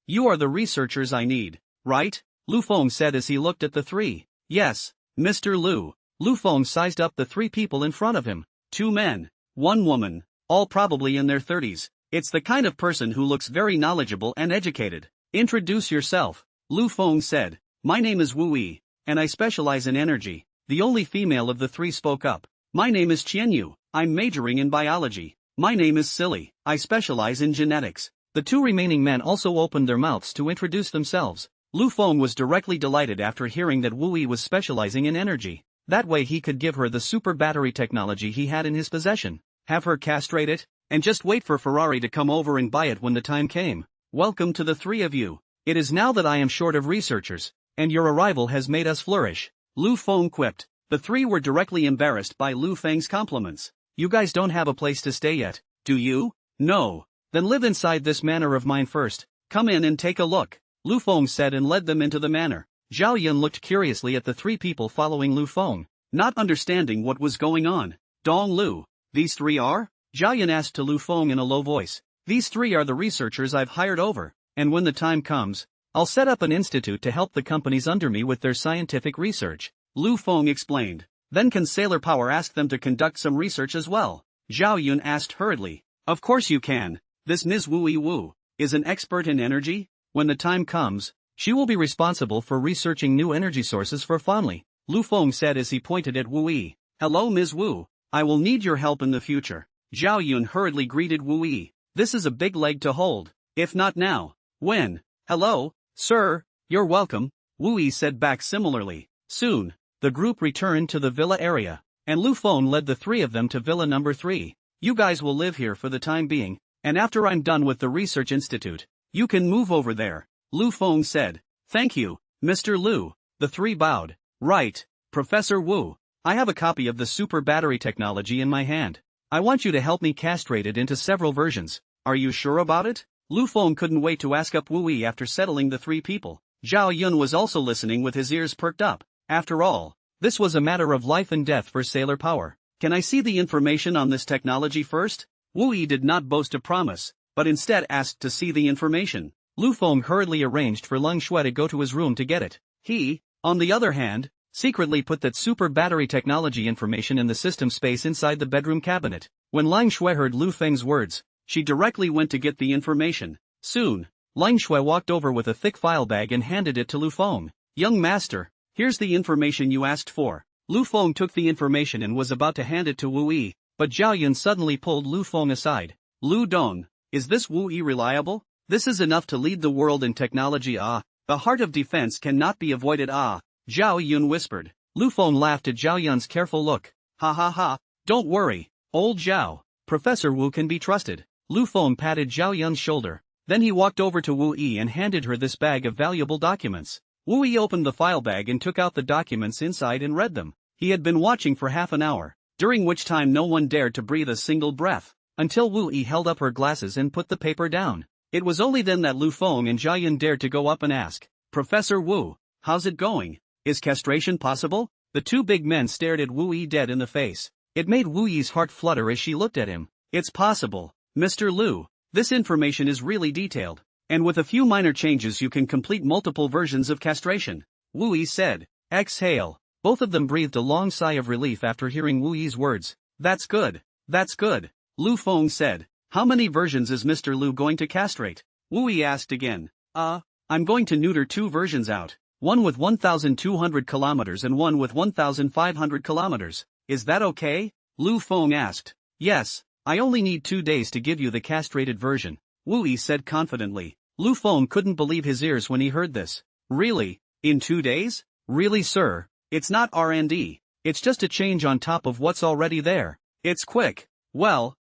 you are the researchers I need, right? Lu Feng said as he looked at the 3. Yes, Mr. Lu. Lu Feng sized up the 3 people in front of him. 2 men, 1 woman, all probably in their 30s. It's the kind of person who looks very knowledgeable and educated. Introduce yourself, Lu Feng said. My name is Wu Yi, and I specialize in energy. The only female of the 3 spoke up. My name is Qianyu, I'm majoring in biology. My name is Silly, I specialize in genetics. The 2 remaining men also opened their mouths to introduce themselves. Lu Feng was directly delighted after hearing that Wu Yi was specializing in energy. That way he could give her the super battery technology he had in his possession, have her castrate it, and just wait for Ferrari to come over and buy it when the time came. Welcome to the 3 of you. It is now that I am short of researchers, and your arrival has made us flourish, Lu Feng quipped. The 3 were directly embarrassed by Lu Feng's compliments. You guys don't have a place to stay yet, do you? No. Then live inside this manor of mine first. Come in and take a look, Lu Feng said and led them into the manor. Zhao Yun looked curiously at the 3 people following Lu Feng, not understanding what was going on. Dong Lu, these 3 are? Zhao Yun asked to Lu Feng in a low voice. These 3 are the researchers I've hired over, and when the time comes, I'll set up an institute to help the companies under me with their scientific research, Lu Feng explained. Then can Sailor Power ask them to conduct some research as well? Zhao Yun asked hurriedly. Of course you can. This Ms. Wu Yi Wu is an expert in energy. When the time comes, she will be responsible for researching new energy sources for Fanli, Lu Feng said as he pointed at Wu Yi. Hello Ms. Wu, I will need your help in the future. Zhao Yun hurriedly greeted Wu Yi. This is a big leg to hold. If not now, when? Hello, sir, you're welcome, Wu Yi said back similarly. Soon, the group returned to the villa area, and Lu Feng led the 3 of them to villa number 3. You guys will live here for the time being, and after I'm done with the research institute, you can move over there, Lu Feng said. Thank you, Mr. Lu. The 3 bowed. Right, Professor Wu. I have a copy of the super battery technology in my hand. I want you to help me castrate it into several versions. Are you sure about it? Lu Feng couldn't wait to ask up Wu Yi after settling the 3 people. Zhao Yun was also listening with his ears perked up. After all, this was a matter of life and death for Sailor Power. Can I see the information on this technology first? Wu Yi did not boast a promise, but instead asked to see the information. Lu Feng hurriedly arranged for Ling Shui to go to his room to get it. He, on the other hand, secretly put that super battery technology information in the system space inside the bedroom cabinet. When Ling Shui heard Lu Feng's words, she directly went to get the information. Soon, Ling Shui walked over with a thick file bag and handed it to Lu Feng. Young master, here's the information you asked for. Lu Feng took the information and was about to hand it to Wu Yi, but Zhao Yun suddenly pulled Lu Feng aside. Lu Dong, is this Wu Yi reliable? This is enough to lead the world in technology. The heart of defense cannot be avoided. Zhao Yun whispered. Lu Feng laughed at Zhao Yun's careful look. Ha ha ha, don't worry, old Zhao. Professor Wu can be trusted. Lu Feng patted Zhao Yun's shoulder. Then he walked over to Wu Yi and handed her this bag of valuable documents. Wu Yi opened the file bag and took out the documents inside and read them. He had been watching for half an hour, during which time no one dared to breathe a single breath, until Wu Yi held up her glasses and put the paper down. It was only then that Lu Feng and Zhao Yun dared to go up and ask, Professor Wu, how's it going? Is castration possible? The 2 big men stared at Wu Yi dead in the face. It made Wu Yi's heart flutter as she looked at him. It's possible, Mr. Lu. This information is really detailed, And with a few minor changes you can complete multiple versions of castration. Wu Yi said. Exhale. Both of them breathed a long sigh of relief after hearing Wu Yi's words. That's good. That's good. Lu Feng said. How many versions is Mr. Lu going to castrate? Wu Yi asked again. I'm going to neuter 2 versions out. One with 1,200 kilometers and one with 1,500 kilometers. Is that okay? Lu Feng asked. Yes, I only need 2 days to give you the castrated version, Wu Yi said confidently. Lu Feng couldn't believe his ears when he heard this. Really? In 2 days? Really, sir? It's not R&D. It's just a change on top of what's already there. It's quick. Well,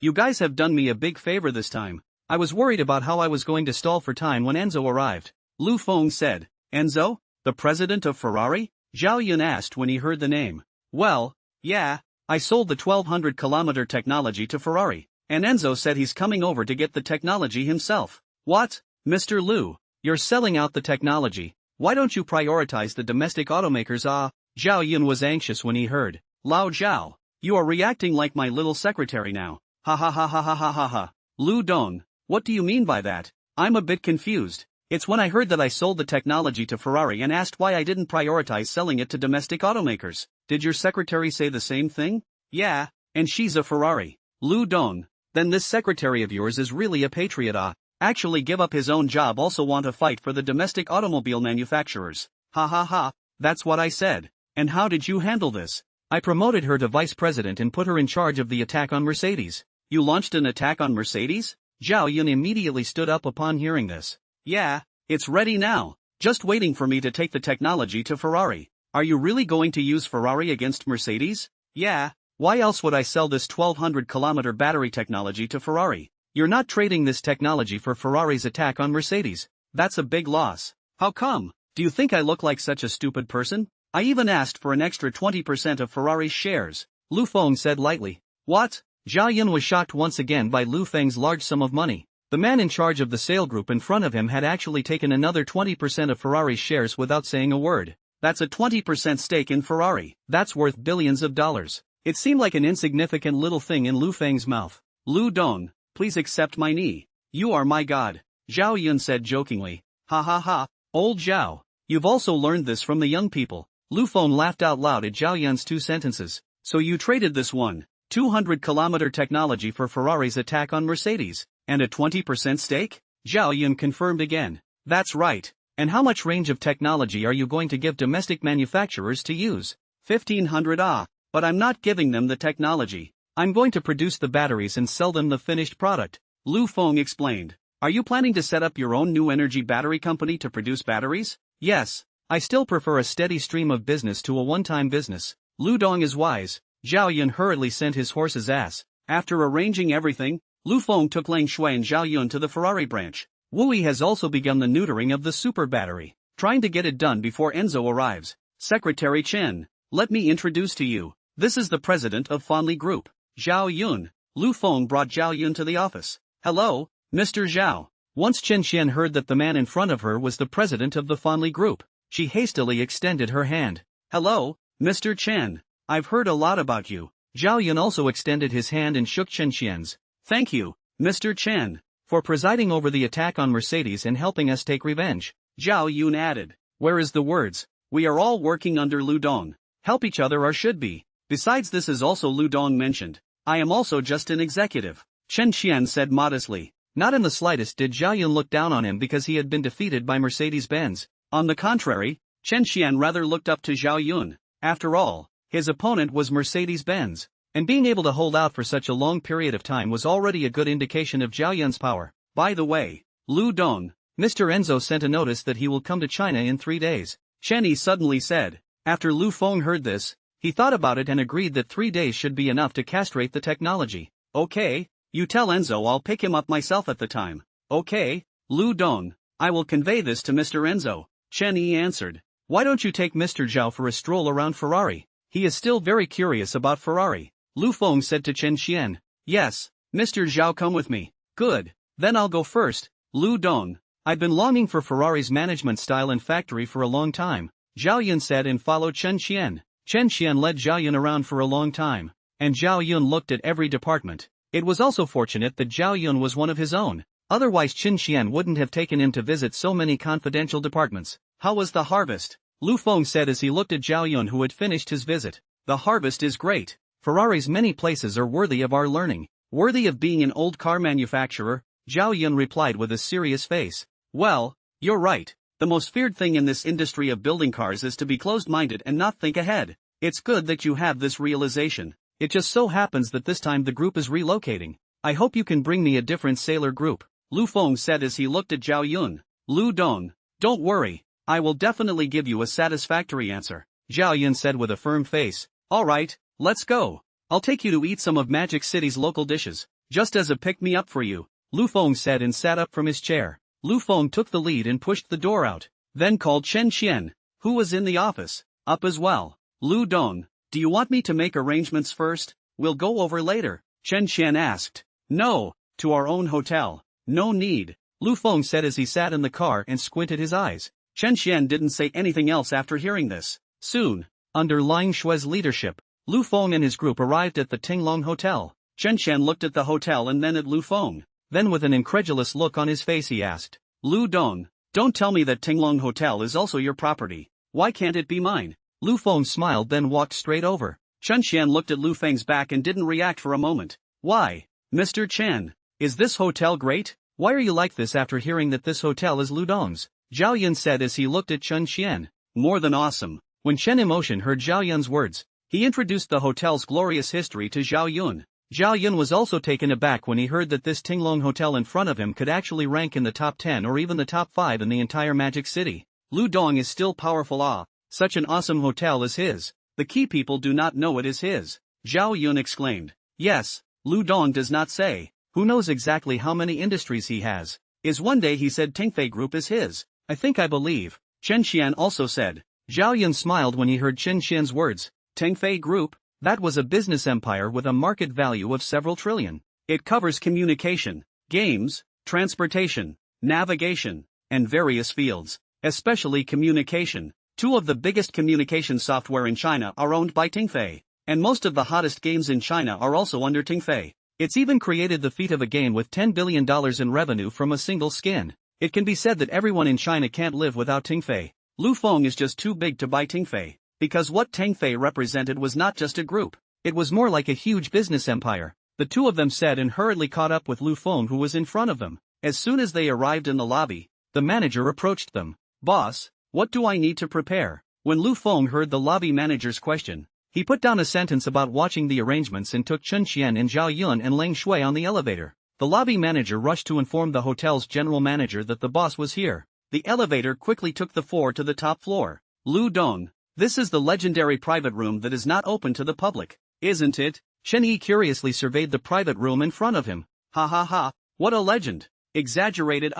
you guys have done me a big favor this time. I was worried about how I was going to stall for time when Enzo arrived. Lu Feng said. Enzo? The president of Ferrari? Zhao Yun asked when he heard the name. Well, yeah, I sold the 1200-kilometer technology to Ferrari, and Enzo said he's coming over to get the technology himself. What? Mr. Lu, you're selling out the technology. Why don't you prioritize the domestic automakers? Zhao Yun was anxious when he heard. Lao Zhao, you are reacting like my little secretary now. Ha ha ha ha ha ha ha ha. Lu Dong, what do you mean by that? I'm a bit confused. It's when I heard that I sold the technology to Ferrari and asked why I didn't prioritize selling it to domestic automakers. Did your secretary say the same thing? Yeah, and she's a Ferrari. Lu Dong, then this secretary of yours is really a patriot. Actually give up his own job, also want to fight for the domestic automobile manufacturers. Ha ha ha, that's what I said. And how did you handle this? I promoted her to vice president and put her in charge of the attack on Mercedes. You launched an attack on Mercedes? Zhao Yun immediately stood up upon hearing this. Yeah, it's ready now, just waiting for me to take the technology to Ferrari. Are you really going to use Ferrari against Mercedes? Yeah, why else would I sell this 1200-kilometer battery technology to Ferrari? You're not trading this technology for Ferrari's attack on Mercedes. That's a big loss. How come? Do you think I look like such a stupid person? I even asked for an extra 20% of Ferrari's shares, Lu Feng said lightly. What? Zhao Yun was shocked once again by Lu Feng's large sum of money. The man in charge of the sale group in front of him had actually taken another 20% of Ferrari's shares without saying a word. That's a 20% stake in Ferrari. That's worth billions of dollars. It seemed like an insignificant little thing in Lu Feng's mouth. Lu Dong, please accept my knee. You are my god, Zhao Yun said jokingly. Ha ha ha, old Zhao. You've also learned this from the young people. Lu Feng laughed out loud at Zhao Yun's 2 sentences. So you traded this 200-kilometer technology for Ferrari's attack on Mercedes, and a 20% stake? Zhao Yun confirmed again. That's right. And how much range of technology are you going to give domestic manufacturers to use? 1500 but I'm not giving them the technology. I'm going to produce the batteries and sell them the finished product, Lu Feng explained. Are you planning to set up your own new energy battery company to produce batteries? Yes. I still prefer a steady stream of business to a one-time business. Lu Dong is wise. Zhao Yun hurriedly sent his horse's ass. After arranging everything, Lu Feng took Lang Shui and Zhao Yun to the Ferrari branch. Wu Yi has also begun the neutering of the super battery, trying to get it done before Enzo arrives. Secretary Chen, let me introduce to you. This is the president of Fanli Group, Zhao Yun. Lu Feng brought Zhao Yun to the office. Hello, Mr. Zhao. Once Chen Xian heard that the man in front of her was the president of the Fanli Group, she hastily extended her hand. Hello, Mr. Chen. I've heard a lot about you. Zhao Yun also extended his hand and shook Chen Xian's. Thank you, Mr. Chen, for presiding over the attack on Mercedes and helping us take revenge. Zhao Yun added. Where is the words? We are all working under Lu Dong. Help each other or should be. Besides, this is also Lu Dong mentioned. I am also just an executive, Chen Xian said modestly. Not in the slightest did Zhao Yun look down on him because he had been defeated by Mercedes-Benz. On the contrary, Chen Xian rather looked up to Zhao Yun. After all, his opponent was Mercedes-Benz, and being able to hold out for such a long period of time was already a good indication of Zhao Yun's power. By the way, Lu Dong, Mr. Enzo sent a notice that he will come to China in 3 days, Chen Yi suddenly said. After Lu Feng heard this, he thought about it and agreed that 3 days should be enough to castrate the technology. Okay, you tell Enzo I'll pick him up myself at the time. Okay, Lu Dong, I will convey this to Mr. Enzo, Chen Yi answered. Why don't you take Mr. Zhao for a stroll around Ferrari? He is still very curious about Ferrari. Lu Feng said to Chen Xian. Yes, Mr. Zhao, come with me. Good, then I'll go first. Lu Dong, I've been longing for Ferrari's management style and factory for a long time, Zhao Yun said and followed Chen Xian. Chen Xian led Zhao Yun around for a long time, and Zhao Yun looked at every department. It was also fortunate that Zhao Yun was one of his own. Otherwise Qin Xian wouldn't have taken him to visit so many confidential departments. How was the harvest? Lu Feng said as he looked at Zhao Yun, who had finished his visit. The harvest is great. Ferrari's many places are worthy of our learning. Worthy of being an old car manufacturer, Zhao Yun replied with a serious face. Well, you're right. The most feared thing in this industry of building cars is to be closed-minded and not think ahead. It's good that you have this realization. It just so happens that this time the group is relocating. I hope you can bring me a different sailor group, Lu Feng said as he looked at Zhao Yun. Lu Dong, don't worry. I will definitely give you a satisfactory answer, Zhao Yun said with a firm face. Alright, let's go. I'll take you to eat some of Magic City's local dishes, just as a pick-me-up for you, Lu Feng said and sat up from his chair. Lu Feng took the lead and pushed the door out, then called Chen Qian, who was in the office, up as well. Lu Dong, do you want me to make arrangements first? We'll go over later, Chen Qian asked. No, to our own hotel. No need, Lu Feng said as he sat in the car and squinted his eyes. Chen Qian didn't say anything else after hearing this. Soon, under Lang Shui's leadership, Lu Feng and his group arrived at the Tinglong Hotel. Chen Qian looked at the hotel and then at Lu Feng. Then with an incredulous look on his face he asked, Lu Dong, don't tell me that Tinglong Hotel is also your property. Why can't it be mine? Lu Feng smiled then walked straight over. Chen Qian looked at Lu Feng's back and didn't react for a moment. Why, Mr. Chen, is this hotel great? Why are you like this after hearing that this hotel is Lu Dong's? Zhao Yun said as he looked at Chen Qian. More than awesome. When Chen Emotion heard Zhao Yun's words, he introduced the hotel's glorious history to Zhao Yun. Zhao Yun was also taken aback when he heard that this Tinglong Hotel in front of him could actually rank in the top 10 or even the top 5 in the entire Magic City. Lu Dong is still powerful. Such an awesome hotel is his. The key people do not know it is his. Zhao Yun exclaimed. Yes, Lu Dong does not say. Who knows exactly how many industries he has. Is one day he said Tingfei Group is his. I think I believe. Chen Qian also said. Zhao Yun smiled when he heard Chen Qian's words. Tingfei Group? That was a business empire with a market value of several trillion. It covers communication, games, transportation, navigation, and various fields, especially communication. Two of the biggest communication software in China are owned by Tingfei, and most of the hottest games in China are also under Tingfei. It's even created the feat of a game with $10 billion in revenue from a single skin. It can be said that everyone in China can't live without Tingfei. Lu Feng is just too big to buy Tingfei. Because what Tingfei represented was not just a group, it was more like a huge business empire. The two of them said and hurriedly caught up with Lu Feng, who was in front of them. As soon as they arrived in the lobby, the manager approached them. Boss, what do I need to prepare? When Lu Feng heard the lobby manager's question, he put down a sentence about watching the arrangements and took Chen Qian and Zhao Yun and Lang Shui on the elevator. The lobby manager rushed to inform the hotel's general manager that the boss was here. The elevator quickly took the 4 to the top floor. Lu Dong. This is the legendary private room that is not open to the public, isn't it? Chen Yi curiously surveyed the private room in front of him. Ha ha ha, what a legend. Exaggerated.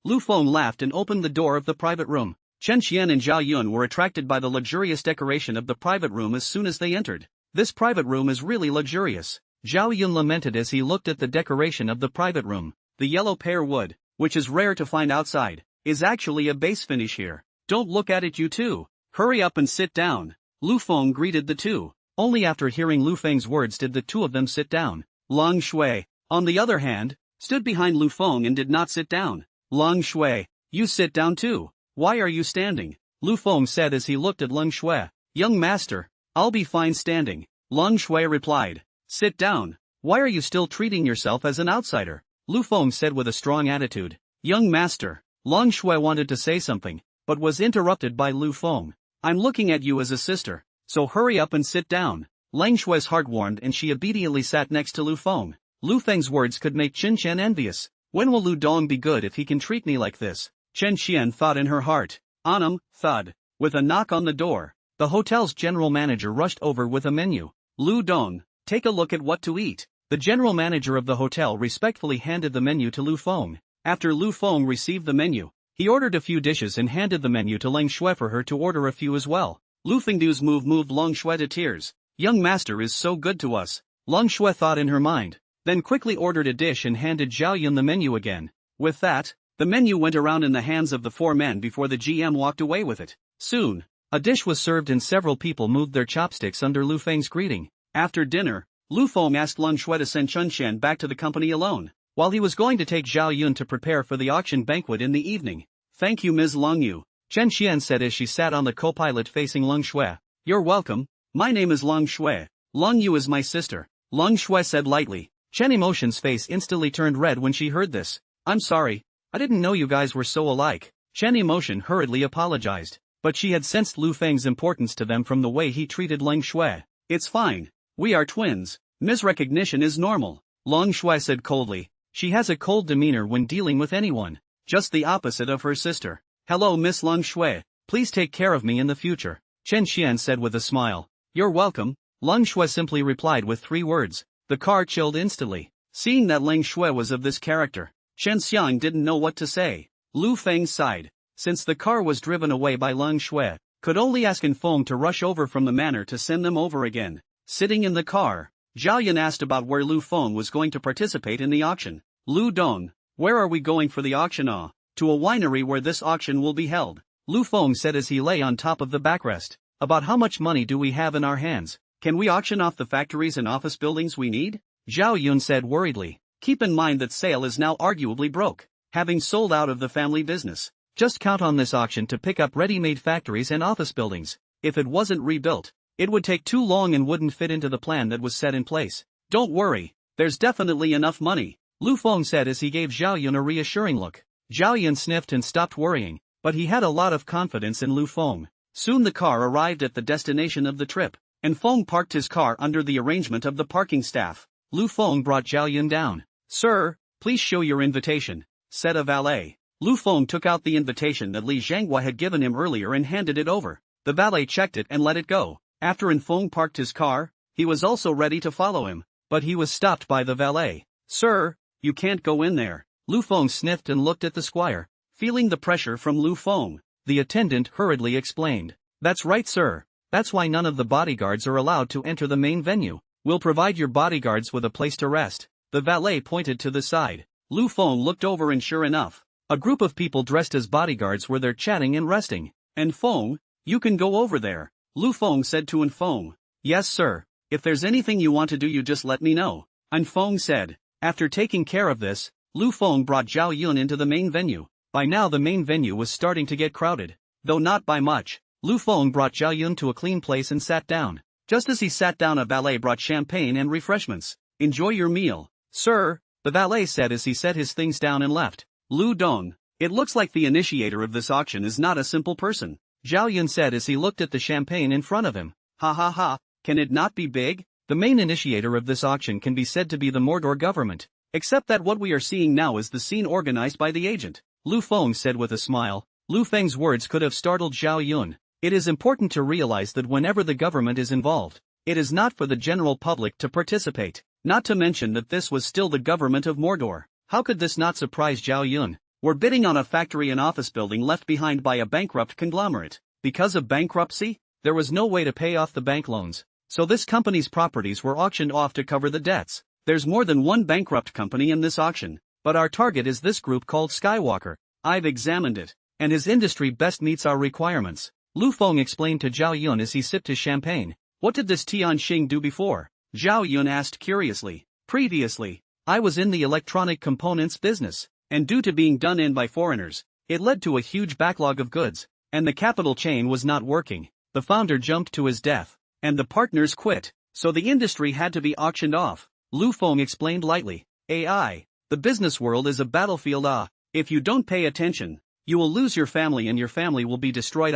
Lu Feng laughed and opened the door of the private room. Chen Qian and Zhao Yun were attracted by the luxurious decoration of the private room as soon as they entered. This private room is really luxurious. Zhao Yun lamented as he looked at the decoration of the private room. The yellow pear wood, which is rare to find outside, is actually a base finish here. Don't look at it, you two. Hurry up and sit down. Lu Feng greeted the two. Only after hearing Lu Feng's words did the two of them sit down. Lang Shui, on the other hand, stood behind Lu Feng and did not sit down. Lang Shui, you sit down too. Why are you standing? Lu Feng said as he looked at Lang Shui. Young master, I'll be fine standing. Lang Shui replied. Sit down. Why are you still treating yourself as an outsider? Lu Feng said with a strong attitude. Young master. Lang Shui wanted to say something, but was interrupted by Lu Feng. I'm looking at you as a sister, so hurry up and sit down. Lang Shui's heart warmed and she obediently sat next to Lu Feng. Lu Feng's words could make Chen Qian envious. When will Lu Dong be good if he can treat me like this? Chen Qian thought in her heart. Thud. With a knock on the door, the hotel's general manager rushed over with a menu. Lu Dong, take a look at what to eat. The general manager of the hotel respectfully handed the menu to Lu Feng. After Lu Feng received the menu, he ordered a few dishes and handed the menu to Lang Shui for her to order a few as well. Lu Fengdu's move moved Lang Shui to tears. Young master is so good to us, Lang Shui thought in her mind, then quickly ordered a dish and handed Zhao Yun the menu again. With that, the menu went around in the hands of the 4 men before the GM walked away with it. Soon, a dish was served and several people moved their chopsticks under Lu Feng's greeting. After dinner, Lu Feng asked Lang Shui to send Chen Qian back to the company alone. while he was going to take Zhao Yun to prepare for the auction banquet in the evening. Thank you, Ms. Long Yu, Chen Xian said as she sat on the co-pilot facing Long Shui. You're welcome. My name is Long Shui. Long Yu is my sister, Long Shui said lightly. Chen Emotion's face instantly turned red when she heard this. I'm sorry. I didn't know you guys were so alike. Chen Emotion hurriedly apologized, but she had sensed Lu Feng's importance to them from the way he treated Long Shui. It's fine. We are twins. Misrecognition is normal, Long Shui said coldly. She has a cold demeanor when dealing with anyone, just the opposite of her sister. Hello, Miss Long Shui. Please take care of me in the future, Chen Xian said with a smile. You're welcome, Long Shui simply replied with 3 words. The car chilled instantly. Seeing that Long Shui was of this character, Chen Xiang didn't know what to say. Lu Feng sighed. Since the car was driven away by Long Shui, could only ask Feng to rush over from the manor to send them over again. Sitting in the car, Zhao Yun asked about where Lu Feng was going to participate in the auction. Lu Dong, where are we going for the auction? To a winery where this auction will be held, Lu Feng said as he lay on top of the backrest. About how much money do we have in our hands? Can we auction off the factories and office buildings we need? Zhao Yun said worriedly. Keep in mind that sale is now arguably broke, having sold out of the family business. Just count on this auction to pick up ready-made factories and office buildings. If it wasn't rebuilt, it would take too long and wouldn't fit into the plan that was set in place. Don't worry, there's definitely enough money, Lu Feng said as he gave Zhao Yun a reassuring look. Zhao Yun sniffed and stopped worrying, but he had a lot of confidence in Lu Feng. Soon the car arrived at the destination of the trip, and Feng parked his car under the arrangement of the parking staff. Lu Feng brought Zhao Yun down. Sir, please show your invitation, said a valet. Lu Feng took out the invitation that Li Zhanghua had given him earlier and handed it over. The valet checked it and let it go. After Feng parked his car, he was also ready to follow him, but he was stopped by the valet. Sir, you can't go in there. Lu Feng sniffed and looked at the squire. Feeling the pressure from Lu Feng, the attendant hurriedly explained. That's right, sir. That's why none of the bodyguards are allowed to enter the main venue. We'll provide your bodyguards with a place to rest. The valet pointed to the side. Lu Feng looked over and sure enough, a group of people dressed as bodyguards were there chatting and resting. Feng, you can go over there, Lu Feng said to Feng. Yes, sir. If there's anything you want to do, you just let me know, Feng said. After taking care of this, Lu Feng brought Zhao Yun into the main venue. By now the main venue was starting to get crowded, though not by much. Lu Feng brought Zhao Yun to a clean place and sat down. Just as he sat down, a valet brought champagne and refreshments. Enjoy your meal, sir, the valet said as he set his things down and left. Lu Dong, it looks like the initiator of this auction is not a simple person, Zhao Yun said as he looked at the champagne in front of him. Ha ha ha, can it not be big? The main initiator of this auction can be said to be the Mordor government, except that what we are seeing now is the scene organized by the agent, Lu Feng said with a smile. Lu Feng's words could have startled Zhao Yun. It is important to realize that whenever the government is involved, it is not for the general public to participate, not to mention that this was still the government of Mordor. How could this not surprise Zhao Yun? We're bidding on a factory and office building left behind by a bankrupt conglomerate. Because of bankruptcy, there was no way to pay off the bank loans, so this company's properties were auctioned off to cover the debts. There's more than one bankrupt company in this auction, but our target is this group called Skywalker. I've examined it, and his industry best meets our requirements, Lu Feng explained to Zhao Yun as he sipped his champagne. What did this Tianxing do before? Zhao Yun asked curiously. Previously, I was in the electronic components business, and due to being done in by foreigners, it led to a huge backlog of goods, and the capital chain was not working. The founder jumped to his death, and the partners quit, so the industry had to be auctioned off, Lu Feng explained lightly. AI, the business world is a battlefield. If you don't pay attention, you will lose your family and your family will be destroyed.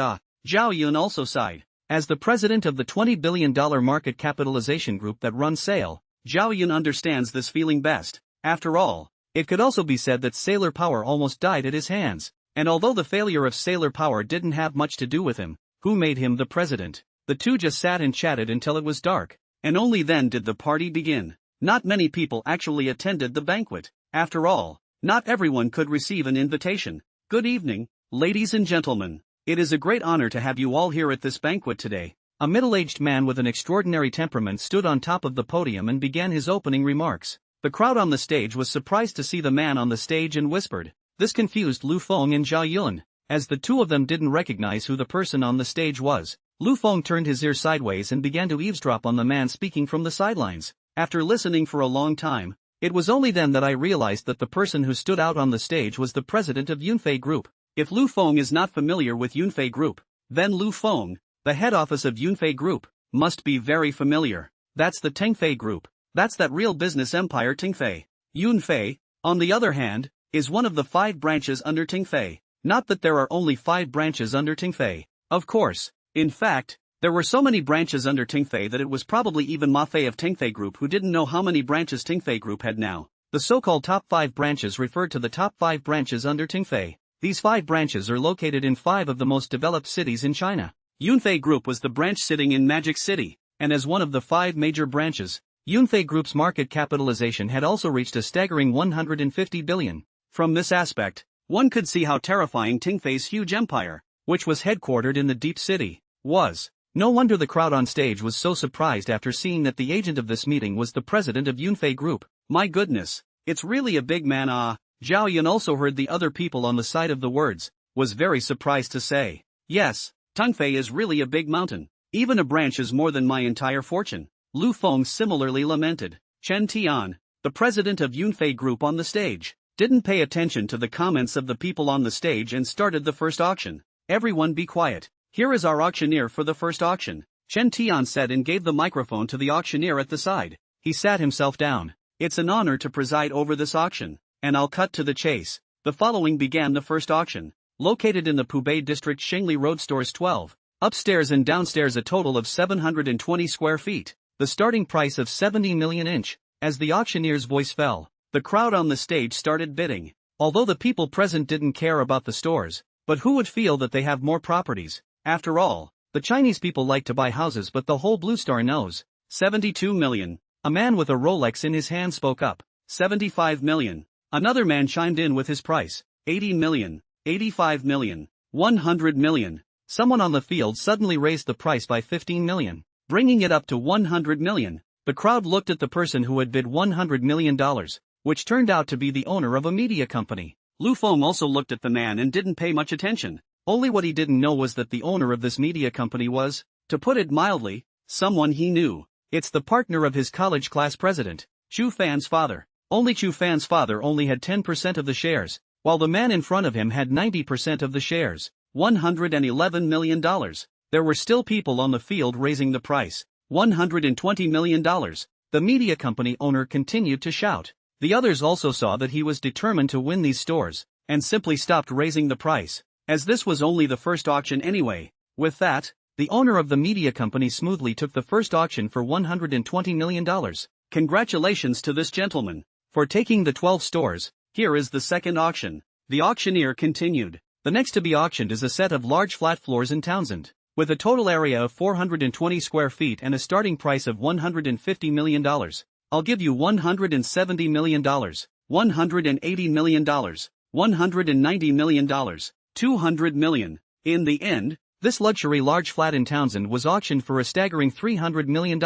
Zhao Yun also sighed. As the president of the $20 billion market capitalization group that runs SAIL, Zhao Yun understands this feeling best. After all, it could also be said that Sailor Power almost died at his hands, and although the failure of Sailor Power didn't have much to do with him, who made him the president? The two just sat and chatted until it was dark, and only then did the party begin. Not many people actually attended the banquet. After all, not everyone could receive an invitation. Good evening, ladies and gentlemen. It is a great honor to have you all here at this banquet today. A middle-aged man with an extraordinary temperament stood on top of the podium and began his opening remarks. The crowd on the stage was surprised to see the man on the stage and whispered. This confused Lu Feng and Zhao Yun, as the two of them didn't recognize who the person on the stage was. Lu Feng turned his ear sideways and began to eavesdrop on the man speaking from the sidelines. After listening for a long time, It was only then that I realized that the person who stood out on the stage was the president of Yunfei Group. If Lu Feng is not familiar with Yunfei Group, then Lu Feng, the head office of Yunfei Group, must be very familiar. That's the Tengfei Group. That's that real business empire Tengfei. Yunfei, on the other hand, is one of the 5 branches under Tengfei. Not that there are only 5 branches under Tengfei. Of course. In fact, there were so many branches under Tengfei that it was probably even Ma Fei of Tengfei Group who didn't know how many branches Tengfei Group had now. The so-called top 5 branches referred to the top 5 branches under Tengfei. These 5 branches are located in 5 of the most developed cities in China. Yunfei Group was the branch sitting in Magic City, and as one of the 5 major branches, Yunfei Group's market capitalization had also reached a staggering 150 billion. From this aspect, one could see how terrifying Tengfei's huge empire, which was headquartered in the deep city, was. No wonder the crowd on stage was so surprised after seeing that the agent of this meeting was the president of Yunfei Group. My goodness, it's really a big man. Zhao Yun also heard the other people on the side of the words, was very surprised to say, yes, Tengfei is really a big mountain. Even a branch is more than my entire fortune. Lu Feng similarly lamented. Chen Tian, the president of Yunfei Group on the stage, didn't pay attention to the comments of the people on the stage and started the first auction. Everyone be quiet. Here is our auctioneer for the first auction, Chen Tian said and gave the microphone to the auctioneer at the side. He sat himself down. It's an honor to preside over this auction, and I'll cut to the chase. The following began the first auction. Located in the Pubei District Shengli Road stores 12. Upstairs and downstairs a total of 720 square feet. The starting price of 70 million inch. As the auctioneer's voice fell, the crowd on the stage started bidding. Although the people present didn't care about the stores, but who would feel that they have more properties? After all, the Chinese people like to buy houses, but the whole Blue Star knows. 72 million. A man with a Rolex in his hand spoke up. 75 million. Another man chimed in with his price. 80 million. 85 million. 100 million. Someone on the field suddenly raised the price by 15 million, bringing it up to 100 million. The crowd looked at the person who had bid $100 million, which turned out to be the owner of a media company. Lu Feng also looked at the man and didn't pay much attention. Only what he didn't know was that the owner of this media company was, to put it mildly, someone he knew. It's the partner of his college class president, Chu Fan's father. Only Chu Fan's father only had 10% of the shares, while the man in front of him had 90% of the shares. $111 million. There were still people on the field raising the price. $120 million. The media company owner continued to shout. The others also saw that he was determined to win these stores, and simply stopped raising the price, as this was only the first auction anyway. With that, the owner of the media company smoothly took the first auction for $120 million. Congratulations to this gentleman for taking the 12 stores. Here is the second auction. The auctioneer continued. The next to be auctioned is a set of large flat floors in Townsend, with a total area of 420 square feet and a starting price of $150 million. I'll give you $170 million, $180 million, $190 million, $200 million. In the end, this luxury large flat in Townsend was auctioned for a staggering $300 million.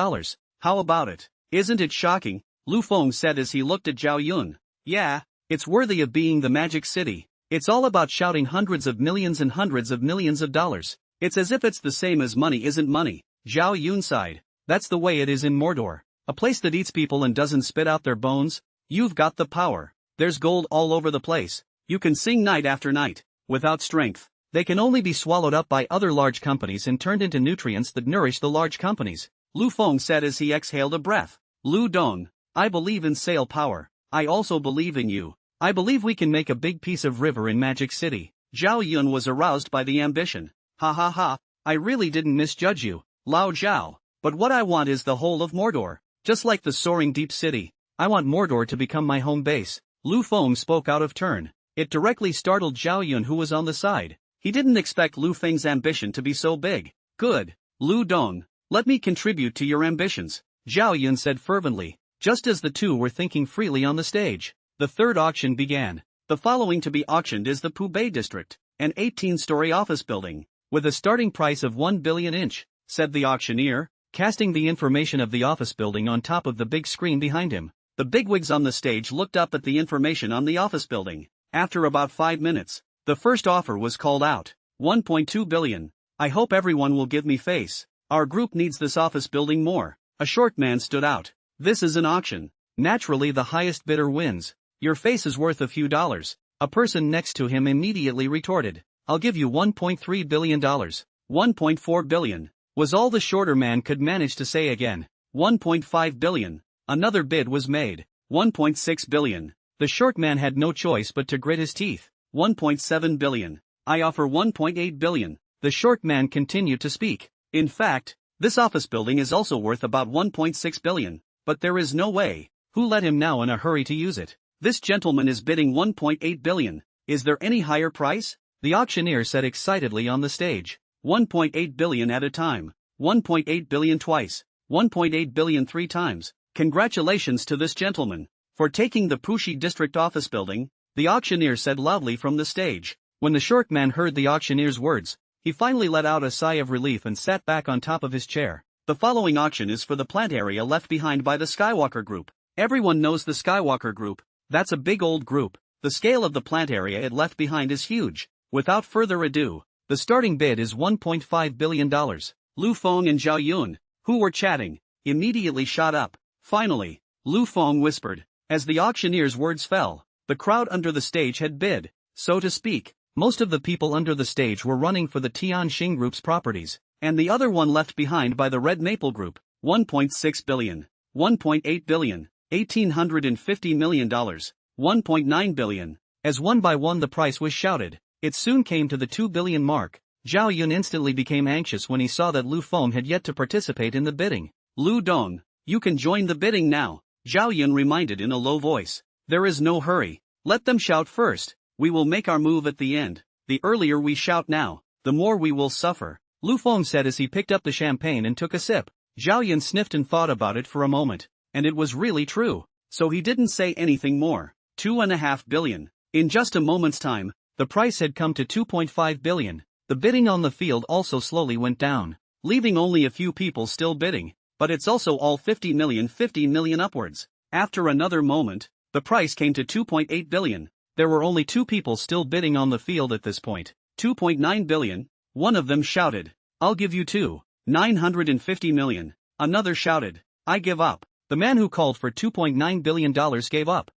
How about it? Isn't it shocking? Lu Feng said as he looked at Zhao Yun. Yeah, it's worthy of being the Magic City. It's all about shouting hundreds of millions and hundreds of millions of dollars. It's as if it's the same as money isn't money. Zhao Yun sighed. That's the way it is in Mordor. A place that eats people and doesn't spit out their bones. You've got the power. There's gold all over the place. You can sing night after night. Without strength, they can only be swallowed up by other large companies and turned into nutrients that nourish the large companies. Lu Feng said as he exhaled a breath. Lu Dong, I believe in sale power. I also believe in you. I believe we can make a big piece of river in Magic City. Zhao Yun was aroused by the ambition. Ha ha ha, I really didn't misjudge you, Lao Zhao. But what I want is the whole of Mordor. Just like the soaring deep city, I want Mordor to become my home base. Lu Feng spoke out of turn. It directly startled Zhao Yun, who was on the side. He didn't expect Lu Feng's ambition to be so big. Good, Lu Dong, let me contribute to your ambitions, Zhao Yun said fervently, just as the two were thinking freely on the stage. The third auction began. The following to be auctioned is the Pubei District, an 18-story office building, with a starting price of 1 billion inch, said the auctioneer, casting the information of the office building on top of the big screen behind him. The bigwigs on the stage looked up at the information on the office building. After about 5 minutes, the first offer was called out. 1.2 billion. I hope everyone will give me face. Our group needs this office building more. A short man stood out. This is an auction. Naturally, the highest bidder wins. Your face is worth a few dollars. A person next to him immediately retorted. I'll give you $1.3 billion. $1.4 billion was all the shorter man could manage to say again. $1.5 billion. Another bid was made. $1.6 billion. The short man had no choice but to grit his teeth. $1.7 billion. I offer $1.8 billion. The short man continued to speak. In fact, this office building is also worth about $1.6 billion, but there is no way. Who let him now in a hurry to use it? This gentleman is bidding $1.8 billion. Is there any higher price? The auctioneer said excitedly on the stage. $1.8 billion at a time. $1.8 billion twice. $1.8 billion three times. Congratulations to this gentleman for taking the Puxi district office building, the auctioneer said loudly from the stage. When the short man heard the auctioneer's words, he finally let out a sigh of relief and sat back on top of his chair. The following auction is for the plant area left behind by the Skywalker Group. Everyone knows the Skywalker Group. That's a big old group. The scale of the plant area it left behind is huge. Without further ado, the starting bid is $1.5 billion. Lu Feng and Zhao Yun, who were chatting, immediately shot up. Finally, Lu Feng whispered. As the auctioneer's words fell, the crowd under the stage had bid, so to speak. Most of the people under the stage were running for the Tianxing Group's properties, and the other one left behind by the Red Maple Group. $1.6 billion. $1.8 billion. $1,850 million. $1.9 billion. As one by one the price was shouted, it soon came to the $2 billion mark. Zhao Yun instantly became anxious when he saw that Lu Feng had yet to participate in the bidding. Lu Dong, you can join the bidding now, Zhao Yun reminded in a low voice. There is no hurry. Let them shout first. We will make our move at the end. The earlier we shout now, the more we will suffer, Lu Feng said as he picked up the champagne and took a sip. Zhao Yun sniffed and thought about it for a moment, and it was really true, so he didn't say anything more. $2.5 billion. In just a moment's time, the price had come to $2.5 billion. The bidding on the field also slowly went down, leaving only a few people still bidding, but it's also all 50 million upwards. After another moment, the price came to $2.8 billion. There were only two people still bidding on the field at this point. $2.9 billion. One of them shouted, I'll give you $950 million. Another shouted, I give up. The man who called for $2.9 billion gave up.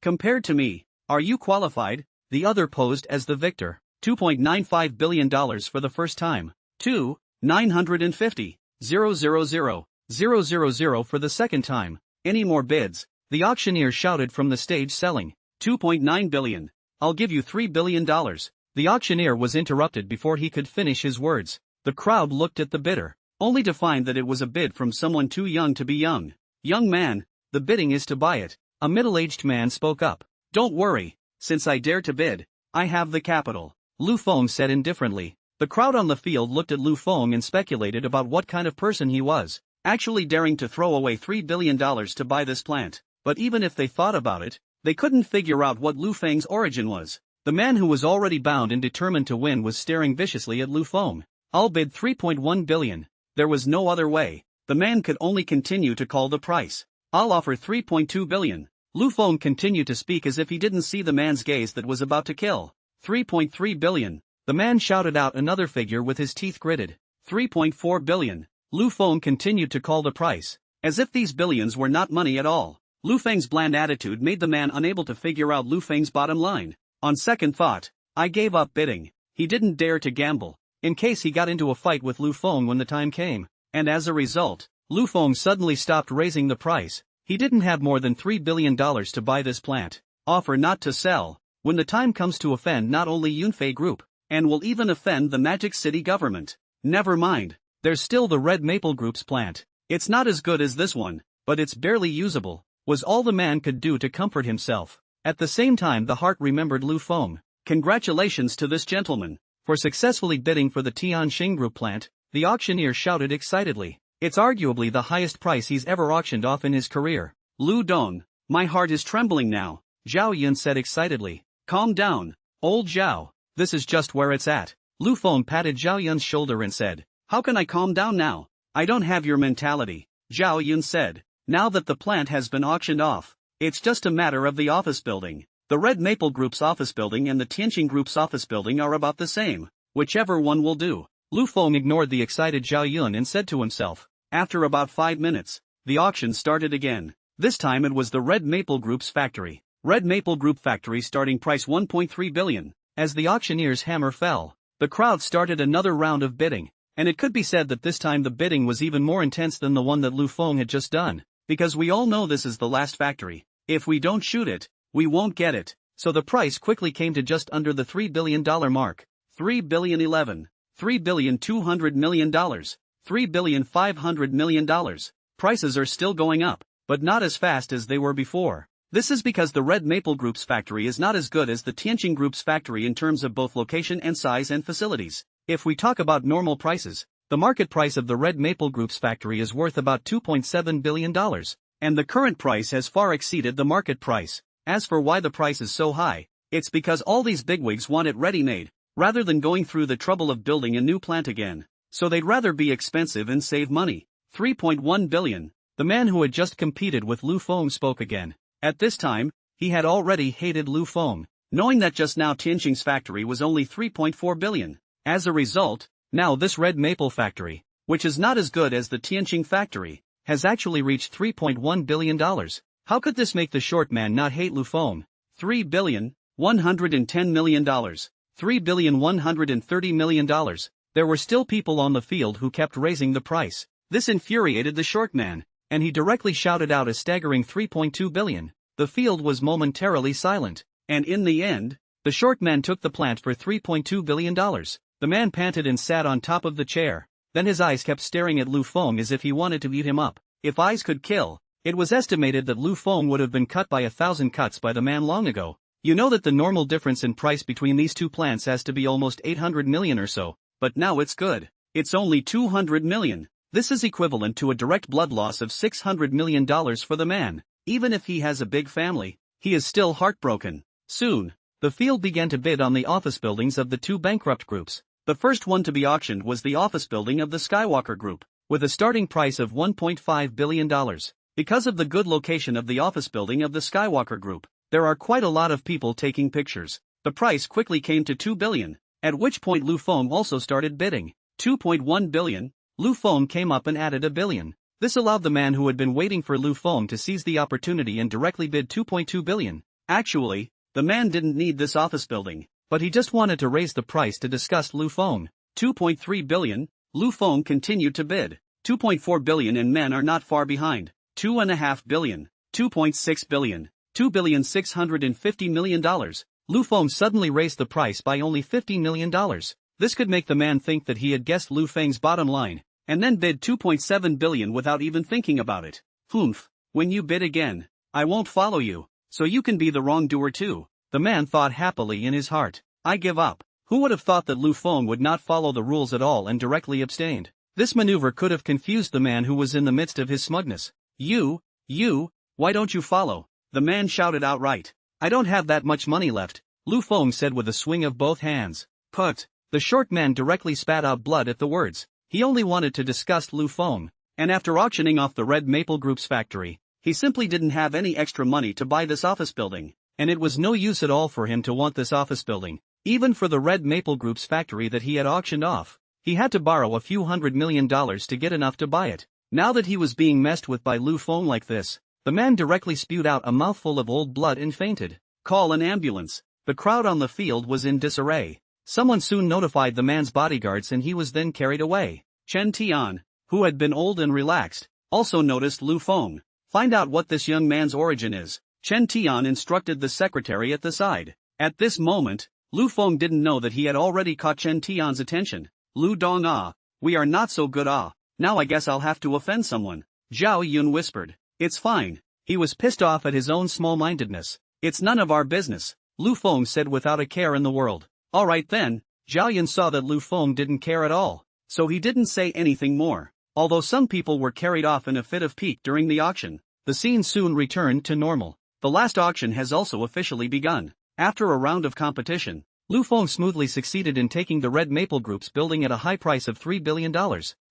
Compared to me, are you qualified? The other posed as the victor. $2.95 billion for the first time. $950,000 for the second time. Any more bids? The auctioneer shouted from the stage selling. $2.9 billion. I'll give you $3 billion. The auctioneer was interrupted before he could finish his words. The crowd looked at the bidder, only to find that it was a bid from someone too young to be young. Young man, the bidding is to buy it. A middle-aged man spoke up. Don't worry, since I dare to bid, I have the capital, Lu Feng said indifferently. The crowd on the field looked at Lu Feng and speculated about what kind of person he was, actually daring to throw away $3 billion to buy this plant. But even if they thought about it, they couldn't figure out what Lu Feng's origin was. The man who was already bound and determined to win was staring viciously at Lu Feng. I'll bid $3.1 billion. There was no other way. The man could only continue to call the price. I'll offer $3.2 billion. Lu Feng continued to speak as if he didn't see the man's gaze that was about to kill. $3.3 billion. The man shouted out another figure with his teeth gritted. $3.4 billion. Lu Feng continued to call the price, as if these billions were not money at all. Lu Feng's bland attitude made the man unable to figure out Lu Feng's bottom line. On second thought, I gave up bidding. He didn't dare to gamble, in case he got into a fight with Lu Feng when the time came, and as a result, Lu Feng suddenly stopped raising the price. He didn't have more than $3 billion to buy this plant. Offer not to sell. When the time comes to offend not only Yunfei Group, and will even offend the Magic City government. Never mind, there's still the Red Maple Group's plant. It's not as good as this one, but it's barely usable, was all the man could do to comfort himself. At the same time the heart remembered Lu Feng. Congratulations to this gentleman, for successfully bidding for the Tianxing Group plant, the auctioneer shouted excitedly. It's arguably the highest price he's ever auctioned off in his career. Lu Dong, my heart is trembling now, Zhao Yun said excitedly. Calm down, old Zhao, this is just where it's at. Lu Feng patted Zhao Yun's shoulder and said, how can I calm down now? I don't have your mentality, Zhao Yun said. Now that the plant has been auctioned off, it's just a matter of the office building. The Red Maple Group's office building and the Tianxing Group's office building are about the same. Whichever one will do. Lu Feng ignored the excited Zhao Yun and said to himself. After about 5 minutes, the auction started again. This time it was the Red Maple Group's factory. Red Maple Group factory starting price 1.3 billion. As the auctioneer's hammer fell, the crowd started another round of bidding, and it could be said that this time the bidding was even more intense than the one that Lu Feng had just done, because we all know this is the last factory. If we don't shoot it, we won't get it. So the price quickly came to just under the $3 billion mark. $3 billion 11, $3 billion $200 million, $3 billion $500 million. Prices are still going up, but not as fast as they were before. This is because the Red Maple Group's factory is not as good as the Tianqing Group's factory in terms of both location and size and facilities. If we talk about normal prices, the market price of the Red Maple Group's factory is worth about $2.7 billion, and the current price has far exceeded the market price. As for why the price is so high, it's because all these bigwigs want it ready-made, rather than going through the trouble of building a new plant again. So they'd rather be expensive and save money. 3.1 billion. The man who had just competed with Lu Feng spoke again. At this time, he had already hated Lu Feng, knowing that just now Tianqing's factory was only 3.4 billion. As a result, now this Red Maple factory, which is not as good as the Tianqing factory, has actually reached $3.1 billion. How could this make the short man not hate Lu Feng? $3 billion, $110 million, $3 billion $130 million. There were still people on the field who kept raising the price. This infuriated the short man, and he directly shouted out a staggering 3.2 billion. The field was momentarily silent, and in the end, the short man took the plant for $3.2 billion. The man panted and sat on top of the chair. Then his eyes kept staring at Lu Feng as if he wanted to eat him up. If eyes could kill, it was estimated that Lu Feng would have been cut by 1,000 cuts by the man long ago. You know that the normal difference in price between these two plants has to be almost 800 million or so, but now it's good. It's only 200 million. This is equivalent to a direct blood loss of $600 million for the man. Even if he has a big family, he is still heartbroken. Soon, the field began to bid on the office buildings of the two bankrupt groups. The first one to be auctioned was the office building of the Skywalker Group, with a starting price of $1.5 billion. Because of the good location of the office building of the Skywalker Group, there are quite a lot of people taking pictures. The price quickly came to 2 billion, at which point Lu Feng also started bidding. 2.1 billion, Lu Feng came up and added a billion. This allowed the man who had been waiting for Lu Feng to seize the opportunity and directly bid 2.2 billion. Actually, the man didn't need this office building, but he just wanted to raise the price to disgust Lu Feng. 2.3 billion, Lu Feng continued to bid. 2.4 billion and men are not far behind. 2.5 billion, 2.6 billion, $2 billion $650 million. Lu Feng suddenly raised the price by only $50 million. This could make the man think that he had guessed Lu Feng's bottom line, and then bid 2.7 billion without even thinking about it. Humph, when you bid again, I won't follow you, so you can be the wrongdoer too. The man thought happily in his heart. I give up. Who would have thought that Lu Feng would not follow the rules at all and directly abstained? This maneuver could have confused the man who was in the midst of his smugness. You, why don't you follow? The man shouted outright. I don't have that much money left, Lu Feng said with a swing of both hands. Put. The short man directly spat out blood at the words. He only wanted to disgust Lu Feng, and after auctioning off the Red Maple Group's factory, he simply didn't have any extra money to buy this office building, and it was no use at all for him to want this office building, even for the Red Maple Group's factory that he had auctioned off. He had to borrow a few $100 million to get enough to buy it. Now that he was being messed with by Lu Feng like this, the man directly spewed out a mouthful of old blood and fainted. Call an ambulance. The crowd on the field was in disarray. Someone soon notified the man's bodyguards and he was then carried away. Chen Tian, who had been old and relaxed, also noticed Lu Feng. Find out what this young man's origin is, Chen Tian instructed the secretary at the side. At this moment, Lu Feng didn't know that he had already caught Chen Tian's attention. Lu Dong we are not so good now I guess I'll have to offend someone. Zhao Yun whispered. It's fine. He was pissed off at his own small-mindedness. It's none of our business, Lu Feng said without a care in the world. Alright then, Zhao Yun saw that Lu Feng didn't care at all, so he didn't say anything more. Although some people were carried off in a fit of pique during the auction, the scene soon returned to normal. The last auction has also officially begun. After a round of competition, Lu Feng smoothly succeeded in taking the Red Maple Group's building at a high price of $3 billion.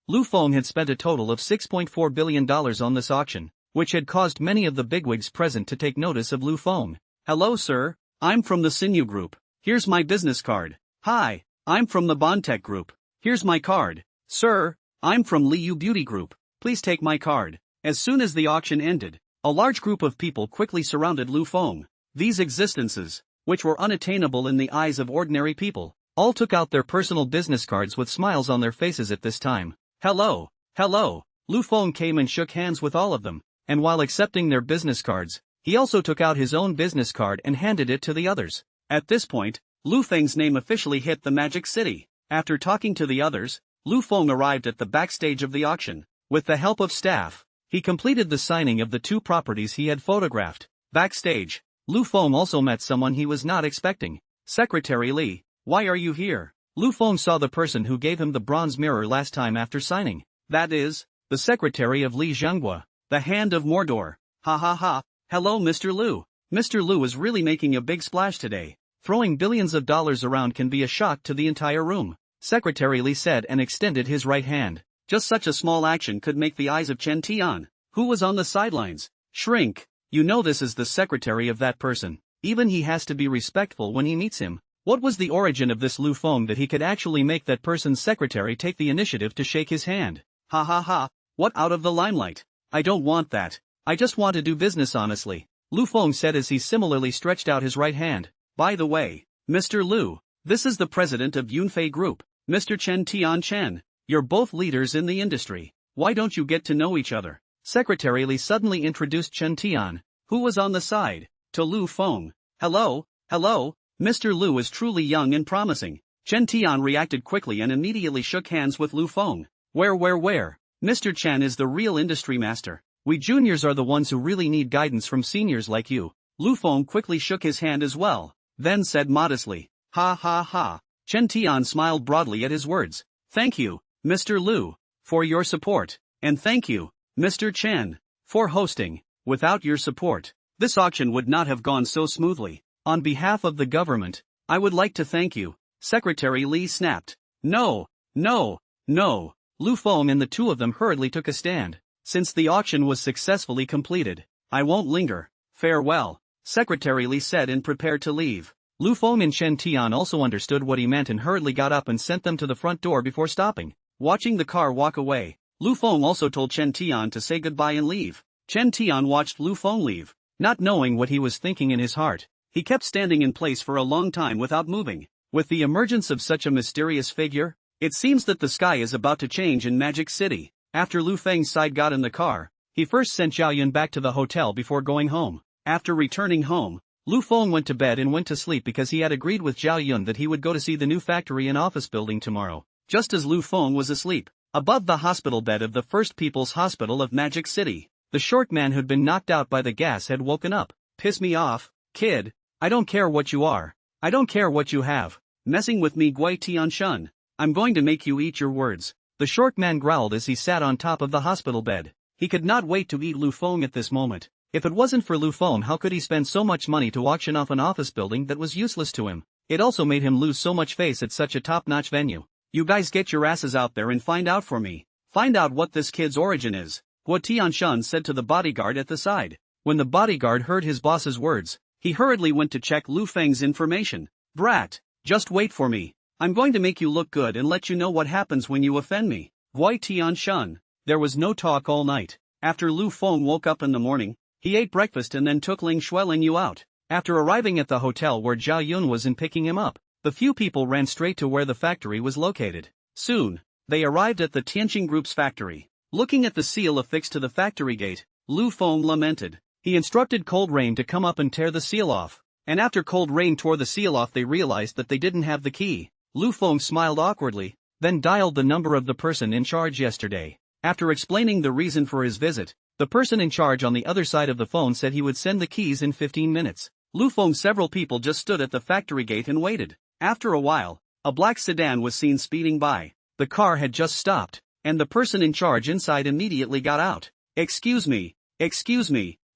Lu Feng had spent a total of $6.4 billion on this auction, which had caused many of the bigwigs present to take notice of Lu Feng. Hello sir, I'm from the Sinew Group. Here's my business card. Hi, I'm from the Bondtech Group. Here's my card. Sir, I'm from Liu Beauty Group. Please take my card. As soon as the auction ended, A large group of people quickly surrounded Lu Feng. These existences, which were unattainable in the eyes of ordinary people, all took out their personal business cards with smiles on their faces at this time. Hello, hello. Lu Feng came and shook hands with all of them, and while accepting their business cards, he also took out his own business card and handed it to the others. At this point, Lu Feng's name officially hit the Magic City. After talking to the others, Lu Feng arrived at the backstage of the auction. With the help of staff, he completed the signing of the 2 properties he had photographed. Backstage, Lu Feng also met someone he was not expecting. Secretary Li, why are you here? Lu Feng saw the person who gave him the bronze mirror last time after signing. That is, the secretary of Li Zhenghua, the Hand of Mordor. Ha ha ha, hello Mr. Lu. Mr. Lu is really making a big splash today. Throwing billions of dollars around can be a shock to the entire room. Secretary Li said and extended his right hand. Just such a small action could make the eyes of Chen Tian, who was on the sidelines, shrink. You know this is the secretary of that person. Even he has to be respectful when he meets him. What was the origin of this Lu Feng that he could actually make that person's secretary take the initiative to shake his hand? Ha ha ha, what out of the limelight? I don't want that. I just want to do business honestly, Lu Feng said as he similarly stretched out his right hand. By the way, Mr. Lu, this is the president of Yunfei Group, Mr. Chen Tian Chen. You're both leaders in the industry. Why don't you get to know each other? Secretary Li suddenly introduced Chen Tian, who was on the side, to Lu Feng. Hello, hello, Mr. Lu is truly young and promising. Chen Tian reacted quickly and immediately shook hands with Lu Feng. Where? Mr. Chen is the real industry master. We juniors are the ones who really need guidance from seniors like you. Lu Feng quickly shook his hand as well, then said modestly, ha ha ha. Chen Tian smiled broadly at his words. Thank you, Mr. Lu, for your support, and thank you, Mr. Chen, for hosting. Without your support, this auction would not have gone so smoothly. On behalf of the government, I would like to thank you. Secretary Li snapped. No. Lu Feng and the 2 of them hurriedly took a stand. Since the auction was successfully completed, I won't linger. Farewell, Secretary Li said and prepared to leave. Lu Feng and Chen Tian also understood what he meant and hurriedly got up and sent them to the front door before stopping. Watching the car walk away, Lu Feng also told Chen Tian to say goodbye and leave. Chen Tian watched Lu Feng leave, not knowing what he was thinking in his heart. He kept standing in place for a long time without moving. With the emergence of such a mysterious figure, it seems that the sky is about to change in Magic City. After Lu Feng's side got in the car, he first sent Zhao Yun back to the hotel before going home. After returning home, Lu Feng went to bed and went to sleep because he had agreed with Zhao Yun that he would go to see the new factory and office building tomorrow. Just as Lu Feng was asleep, above the hospital bed of the First People's Hospital of Magic City, the short man who'd been knocked out by the gas had woken up. Piss me off, kid. I don't care what you are. I don't care what you have. Messing with me Gui Tianshun. I'm going to make you eat your words. The short man growled as he sat on top of the hospital bed. He could not wait to eat Lu Feng at this moment. If it wasn't for Lu Feng, how could he spend so much money to auction off an office building that was useless to him? It also made him lose so much face at such a top-notch venue. You guys get your asses out there and find out for me. Find out what this kid's origin is, Guo Tianshun said to the bodyguard at the side. When the bodyguard heard his boss's words, he hurriedly went to check Lu Feng's information. Brat, just wait for me. I'm going to make you look good and let you know what happens when you offend me. Gui Tianshun. There was no talk all night. After Lu Feng woke up in the morning, he ate breakfast and then took Ling Shui Ling Yu out. After arriving at the hotel where Zhao Yun was and picking him up, the few people ran straight to where the factory was located. Soon, they arrived at the Tianqing Group's factory. Looking at the seal affixed to the factory gate, Lu Feng lamented. He instructed Cold Rain to come up and tear the seal off. And after Cold Rain tore the seal off, they realized that they didn't have the key. Lu Feng smiled awkwardly, then dialed the number of the person in charge yesterday. After explaining the reason for his visit, the person in charge on the other side of the phone said he would send the keys in 15 minutes. Lu Feng several people just stood at the factory gate and waited. After a while, a black sedan was seen speeding by. The car had just stopped, and the person in charge inside immediately got out. Excuse me,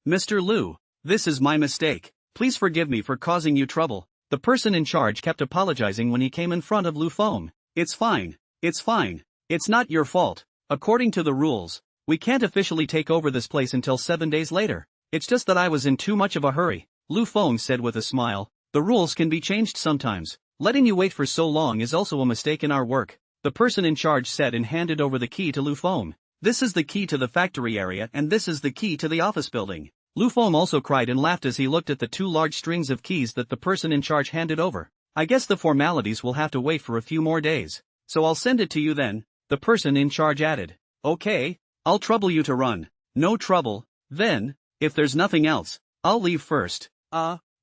Mr. Lu, this is my mistake. Please forgive me for causing you trouble. The person in charge kept apologizing when he came in front of Lu Feng. It's fine. It's not your fault. According to the rules, we can't officially take over this place until 7 days later. It's just that I was in too much of a hurry, Lu Feng said with a smile. The rules can be changed sometimes. Letting you wait for so long is also a mistake in our work, the person in charge said and handed over the key to Lu Feng. This is the key to the factory area and this is the key to the office building. Lu Feng also cried and laughed as he looked at the two large strings of keys that the person in charge handed over. I guess the formalities will have to wait for a few more days. So I'll send it to you then, the person in charge added. Okay, I'll trouble you to run. No trouble, then, if there's nothing else, I'll leave first.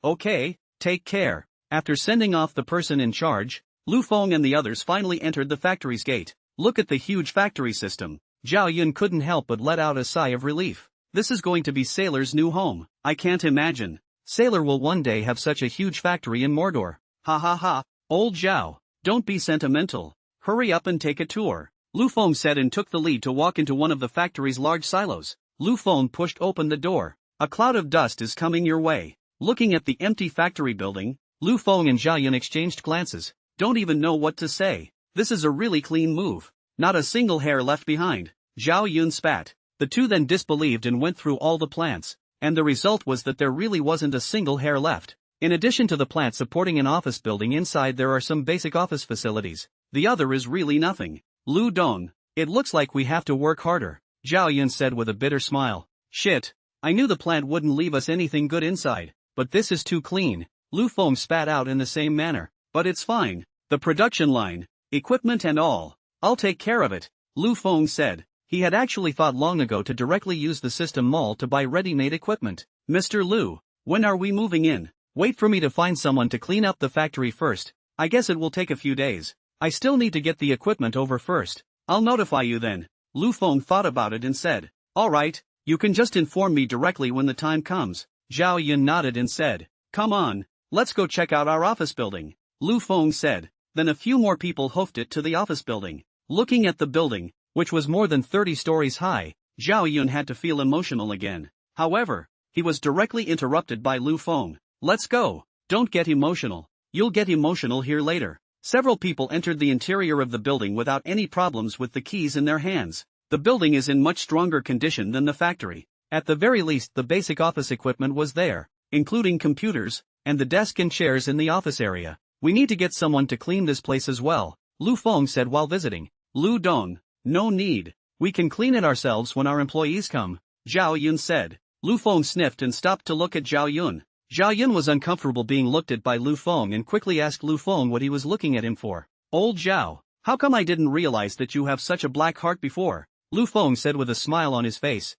Okay, take care. After sending off the person in charge, Lu Feng and the others finally entered the factory's gate. Look at the huge factory system. Zhao Yun couldn't help but let out a sigh of relief. This is going to be Sailor's new home. I can't imagine. Sailor will one day have such a huge factory in Mordor. Ha ha ha. Old Zhao, don't be sentimental. Hurry up and take a tour. Lu Feng said and took the lead to walk into one of the factory's large silos. Lu Feng pushed open the door. A cloud of dust is coming your way. Looking at the empty factory building, Lu Feng and Zhao Yun exchanged glances. Don't even know what to say. This is a really clean move. Not a single hair left behind. Zhao Yun spat. The two then disbelieved and went through all the plants, and the result was that there really wasn't a single hair left. In addition to the plant supporting an office building inside, there are some basic office facilities. The other is really nothing. Lu Dong, it looks like we have to work harder, Zhao Yun said with a bitter smile. Shit, I knew the plant wouldn't leave us anything good inside, but this is too clean. Lu Feng spat out in the same manner. But it's fine. The production line, equipment and all, I'll take care of it, Lu Feng said. He had actually thought long ago to directly use the system mall to buy ready-made equipment. Mr. Lu, when are we moving in? Wait for me to find someone to clean up the factory first. I guess it will take a few days. I still need to get the equipment over first. I'll notify you then. Lu Feng thought about it and said, alright, you can just inform me directly when the time comes. Zhao Yun nodded and said, come on, let's go check out our office building, Lu Feng said. Then a few more people hoofed it to the office building. Looking at the building, which was more than 30 stories high, Zhao Yun had to feel emotional again. However, he was directly interrupted by Lu Feng. Let's go. Don't get emotional. You'll get emotional here later. Several people entered the interior of the building without any problems with the keys in their hands. The building is in much stronger condition than the factory. At the very least, the basic office equipment was there, including computers, and the desk and chairs in the office area. We need to get someone to clean this place as well, Lu Feng said while visiting. Lu Dong, no need. We can clean it ourselves when our employees come, Zhao Yun said. Lu Feng sniffed and stopped to look at Zhao Yun. Zhao Yun was uncomfortable being looked at by Lu Feng and quickly asked Lu Feng what he was looking at him for. Old Zhao, how come I didn't realize that you have such a black heart before? Lu Feng said with a smile on his face.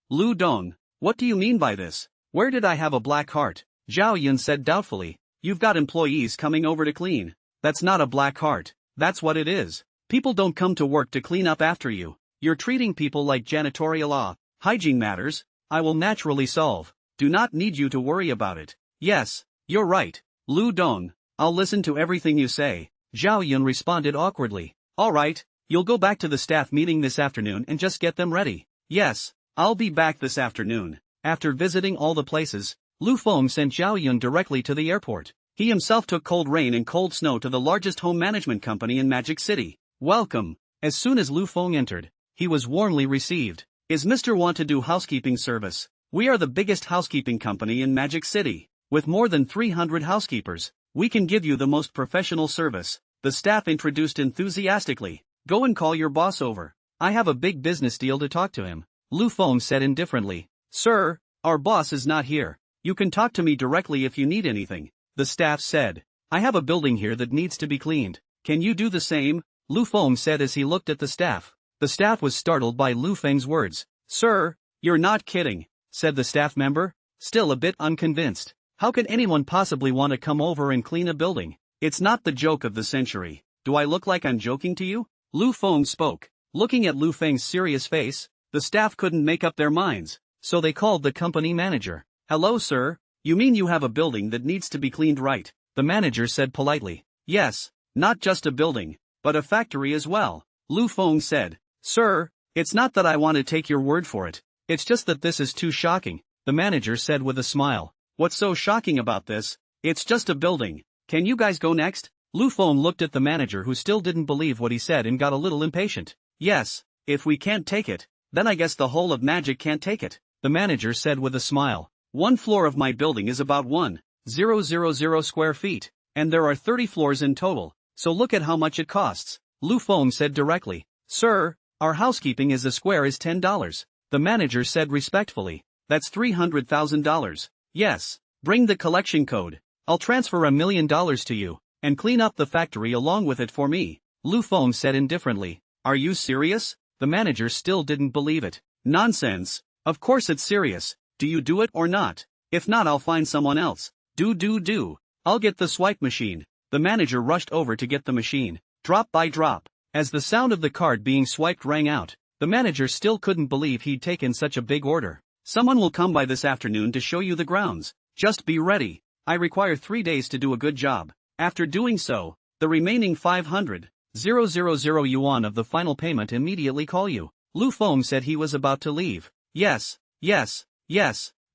Lu Dong, what do you mean by this? Where did I have a black heart? Zhao Yun said doubtfully. You've got employees coming over to clean. That's not a black heart. That's what it is. People don't come to work to clean up after you. You're treating people like janitorial hygiene matters. I will naturally solve. Do not need you to worry about it. Yes, you're right, Lu Dong. I'll listen to everything you say. Zhao Yun responded awkwardly. Alright, you'll go back to the staff meeting this afternoon and just get them ready. Yes, I'll be back this afternoon. After visiting all the places, Lu Feng sent Zhao Yun directly to the airport. He himself took Cold Rain and Cold Snow to the largest home management company in Magic City. Welcome. As soon as Lu Feng entered, he was warmly received. Is Mr. Want to do housekeeping service? We are the biggest housekeeping company in Magic City. With more than 300 housekeepers, we can give you the most professional service, the staff introduced enthusiastically. Go and call your boss over. I have a big business deal to talk to him, Lu Feng said indifferently. Sir, our boss is not here. You can talk to me directly if you need anything, the staff said. I have a building here that needs to be cleaned. Can you do the same? Lu Feng said as he looked at the staff. The staff was startled by Lu Feng's words. Sir, you're not kidding, said the staff member, still a bit unconvinced. How can anyone possibly want to come over and clean a building? It's not the joke of the century. Do I look like I'm joking to you? Lu Feng spoke. Looking at Lu Feng's serious face, the staff couldn't make up their minds, so they called the company manager. Hello sir, you mean you have a building that needs to be cleaned, right? The manager said politely. Yes, not just a building, but a factory as well, Lu Feng said. Sir, it's not that I want to take your word for it. It's just that this is too shocking, the manager said with a smile. What's so shocking about this? It's just a building. Can you guys go next? Lu Feng looked at the manager who still didn't believe what he said and got a little impatient. Yes, if we can't take it, then I guess the whole of Magic can't take it, the manager said with a smile. One floor of my building is about 1,000 square feet, and there are 30 floors in total, so look at how much it costs, Lu Feng said directly. Sir, our housekeeping is a square is $10, the manager said respectfully. That's $300,000. Yes. Bring the collection code. I'll transfer $1 million to you, and clean up the factory along with it for me, Lu Feng said indifferently. Are you serious? The manager still didn't believe it. Nonsense. Of course it's serious. Do you do it or not? If not, I'll find someone else. Do. I'll get the swipe machine. The manager rushed over to get the machine, drop by drop. As the sound of the card being swiped rang out, the manager still couldn't believe he'd taken such a big order. Someone will come by this afternoon to show you the grounds. Just be ready. I require 3 days to do a good job. After doing so, the remaining 500,000 yuan of the final payment immediately call you. Lu Feng said he was about to leave. Yes.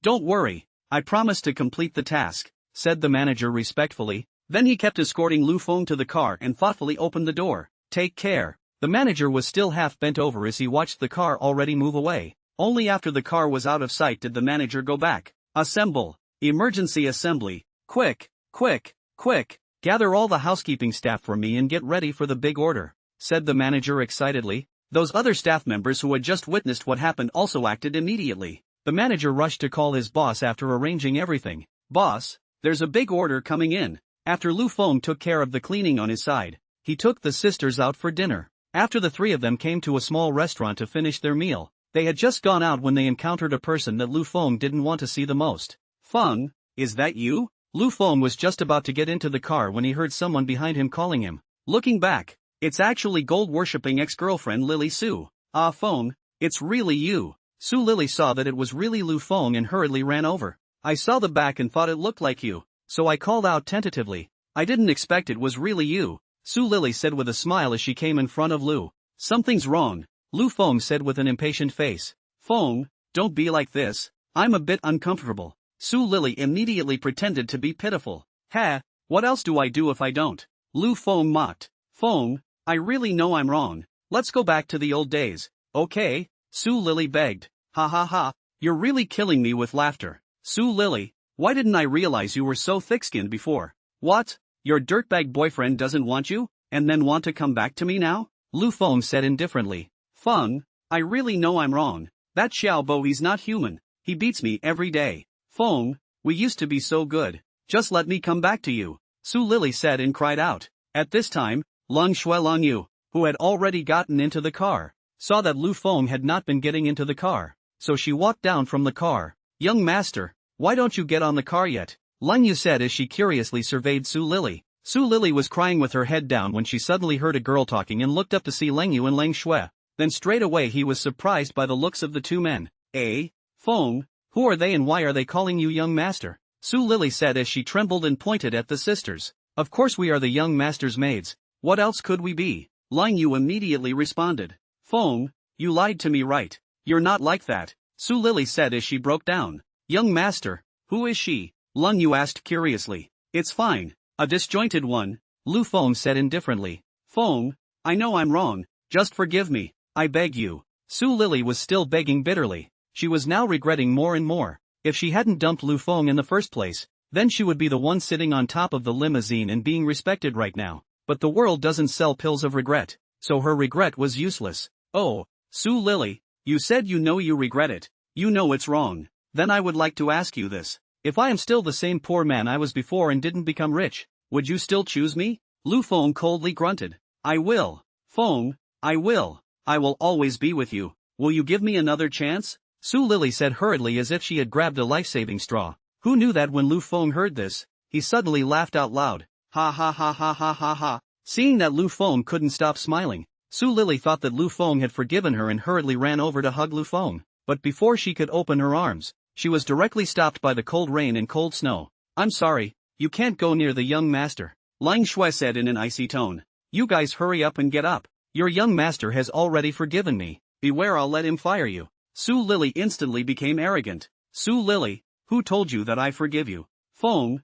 Don't worry. I promise to complete the task, said the manager respectfully. Then he kept escorting Lu Feng to the car and thoughtfully opened the door. Take care. The manager was still half bent over as he watched the car already move away. Only after the car was out of sight did the manager go back. Assemble. Emergency assembly. Quick. Gather all the housekeeping staff for me and get ready for the big order, said the manager excitedly. Those other staff members who had just witnessed what happened also acted immediately. The manager rushed to call his boss after arranging everything. Boss, there's a big order coming in. After Lu Feng took care of the cleaning on his side, he took the sisters out for dinner. After the three of them came to a small restaurant to finish their meal, they had just gone out when they encountered a person that Lu Feng didn't want to see the most. Feng, is that you? Lu Feng was just about to get into the car when he heard someone behind him calling him. Looking back, it's actually gold-worshipping ex-girlfriend Lily Su. Ah Feng, it's really you. Su Lily saw that it was really Lu Feng and hurriedly ran over. I saw the back and thought it looked like you, so I called out tentatively. I didn't expect it was really you, Su Lily said with a smile as she came in front of Lu. Something's wrong, Lu Feng said with an impatient face. Feng, don't be like this. I'm a bit uncomfortable. Su Lily immediately pretended to be pitiful. Ha, what else do I do if I don't? Lu Feng mocked. Feng, I really know I'm wrong. Let's go back to the old days, okay? Su Lily begged. Ha, you're really killing me with laughter. Su Lily, why didn't I realize you were so thick-skinned before? What? Your dirtbag boyfriend doesn't want you, and then want to come back to me now? Lu Feng said indifferently. Feng, I really know I'm wrong. That Xiao Bo, he's not human. He beats me every day. Feng, we used to be so good. Just let me come back to you, Su Lily said and cried out. At this time, Long Yu, who had already gotten into the car, saw that Lu Feng had not been getting into the car, so she walked down from the car. Young master, why don't you get on the car yet? Lang Yu said as she curiously surveyed Su Lily. Su Lily was crying with her head down when she suddenly heard a girl talking and looked up to see Lang Yu and Lang Shui. Then straight away he was surprised by the looks of the two men. Feng, who are they and why are they calling you young master? Su Lily said as she trembled and pointed at the sisters. Of course we are the young master's maids. What else could we be? Lang Yu immediately responded. Feng, you lied to me, right? You're not like that, Su Lily said as she broke down. Young master, who is she? Lang Yu asked curiously. It's fine, a disjointed one, Lu Feng said indifferently. Feng, I know I'm wrong, just forgive me, I beg you. Su Lily was still begging bitterly. She was now regretting more and more. If she hadn't dumped Lu Feng in the first place, then she would be the one sitting on top of the limousine and being respected right now. But the world doesn't sell pills of regret, so her regret was useless. Oh, Su Lily, you said you know you regret it, you know it's wrong. Then I would like to ask you this. If I am still the same poor man I was before and didn't become rich, would you still choose me? Lu Feng coldly grunted. I will. Feng, I will. I will always be with you. Will you give me another chance? Su Lily said hurriedly as if she had grabbed a life-saving straw. Who knew that when Lu Feng heard this, he suddenly laughed out loud. Ha. Seeing that Lu Feng couldn't stop smiling, Su Lily thought that Lu Feng had forgiven her and hurriedly ran over to hug Lu Feng. But before she could open her arms, she was directly stopped by the cold rain and cold snow. I'm sorry, you can't go near the young master, Lang Shui said in an icy tone. You guys hurry up and get up. Your young master has already forgiven me. Beware, I'll let him fire you. Su Lily instantly became arrogant. Su Lily, who told you that I forgive you? Feng,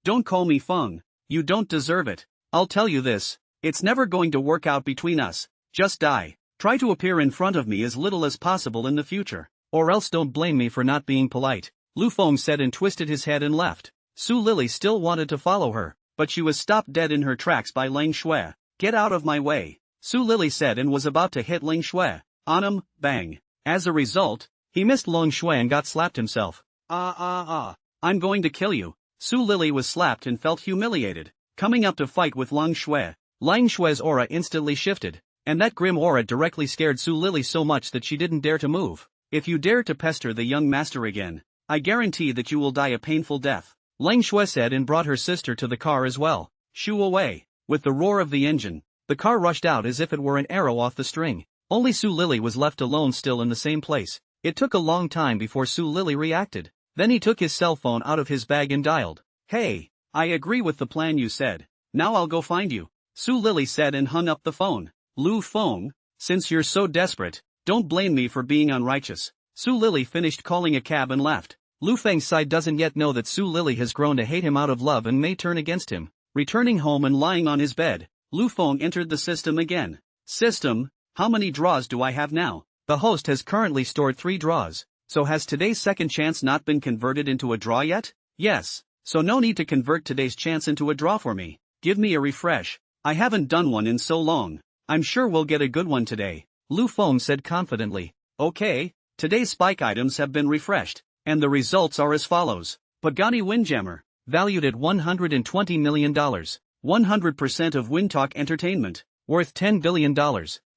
don't call me Feng. You don't deserve it. I'll tell you this, it's never going to work out between us. Just die. Try to appear in front of me as little as possible in the future, or else don't blame me for not being polite, Lu Feng said and twisted his head and left. Su Lily still wanted to follow her, but she was stopped dead in her tracks by Lang Shui. Get out of my way, Su Lily said and was about to hit Lang Shui. On him, bang. As a result, He missed Long Shui and got slapped himself. I'm going to kill you. Su Lily was slapped and felt humiliated. Coming up to fight with Long Shui, Lang Shui's aura instantly shifted, and that grim aura directly scared Su Lily so much that she didn't dare to move. If you dare to pester the young master again, I guarantee that you will die a painful death, Lang Shui said and brought her sister to the car as well. Shoo away. With the roar of the engine, the car rushed out as if it were an arrow off the string. Only Su Lily was left alone still in the same place. It took a long time before Su Lily reacted. Then he took his cell phone out of his bag and dialed. Hey, I agree with the plan you said. Now I'll go find you, Su Lily said and hung up the phone. Lu Feng, since you're so desperate, don't blame me for being unrighteous. Su Lily finished calling a cab and left. Lu Feng's side doesn't yet know that Su Lily has grown to hate him out of love and may turn against him. Returning home and lying on his bed, Lu Feng entered the system again. System, how many draws do I have now? The host has currently stored 3 draws, so has today's second chance not been converted into a draw yet? Yes, so no need to convert today's chance into a draw for me. Give me a refresh. I haven't done one in so long. I'm sure we'll get a good one today, Lu Feng said confidently. Okay, today's spike items have been refreshed, and the results are as follows. Pagani Windjammer, valued at $120 million. 100% of Windtalk Entertainment, worth $10 billion.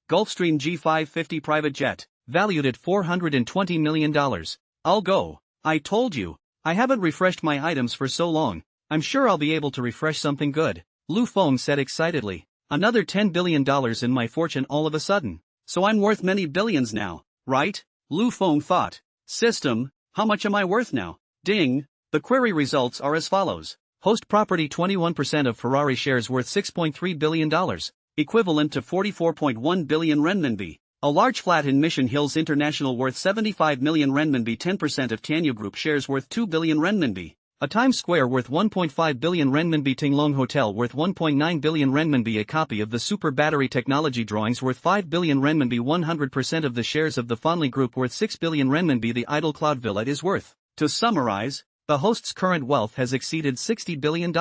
Gulfstream G550 private jet, valued at $420 million. I'll go. I told you. I haven't refreshed my items for so long. I'm sure I'll be able to refresh something good, Lu Feng said excitedly. Another $10 billion in my fortune all of a sudden. So I'm worth many billions now, right? Lu Feng thought. System, how much am I worth now? Ding. The query results are as follows. Host property 21% of Ferrari shares worth $6.3 billion, equivalent to 44.1 billion renminbi. A large flat in Mission Hills International worth 75 million renminbi. 10% of Tianyu Group shares worth 2 billion renminbi. A Times Square worth 1.5 billion renminbi. Tinglong Hotel worth 1.9 billion renminbi. A copy of the Super Battery Technology drawings worth 5 billion renminbi. 100% of the shares of the Fonley Group worth 6 billion renminbi. The Idle Cloud Villa is worth. To summarize, the host's current wealth has exceeded $60 billion,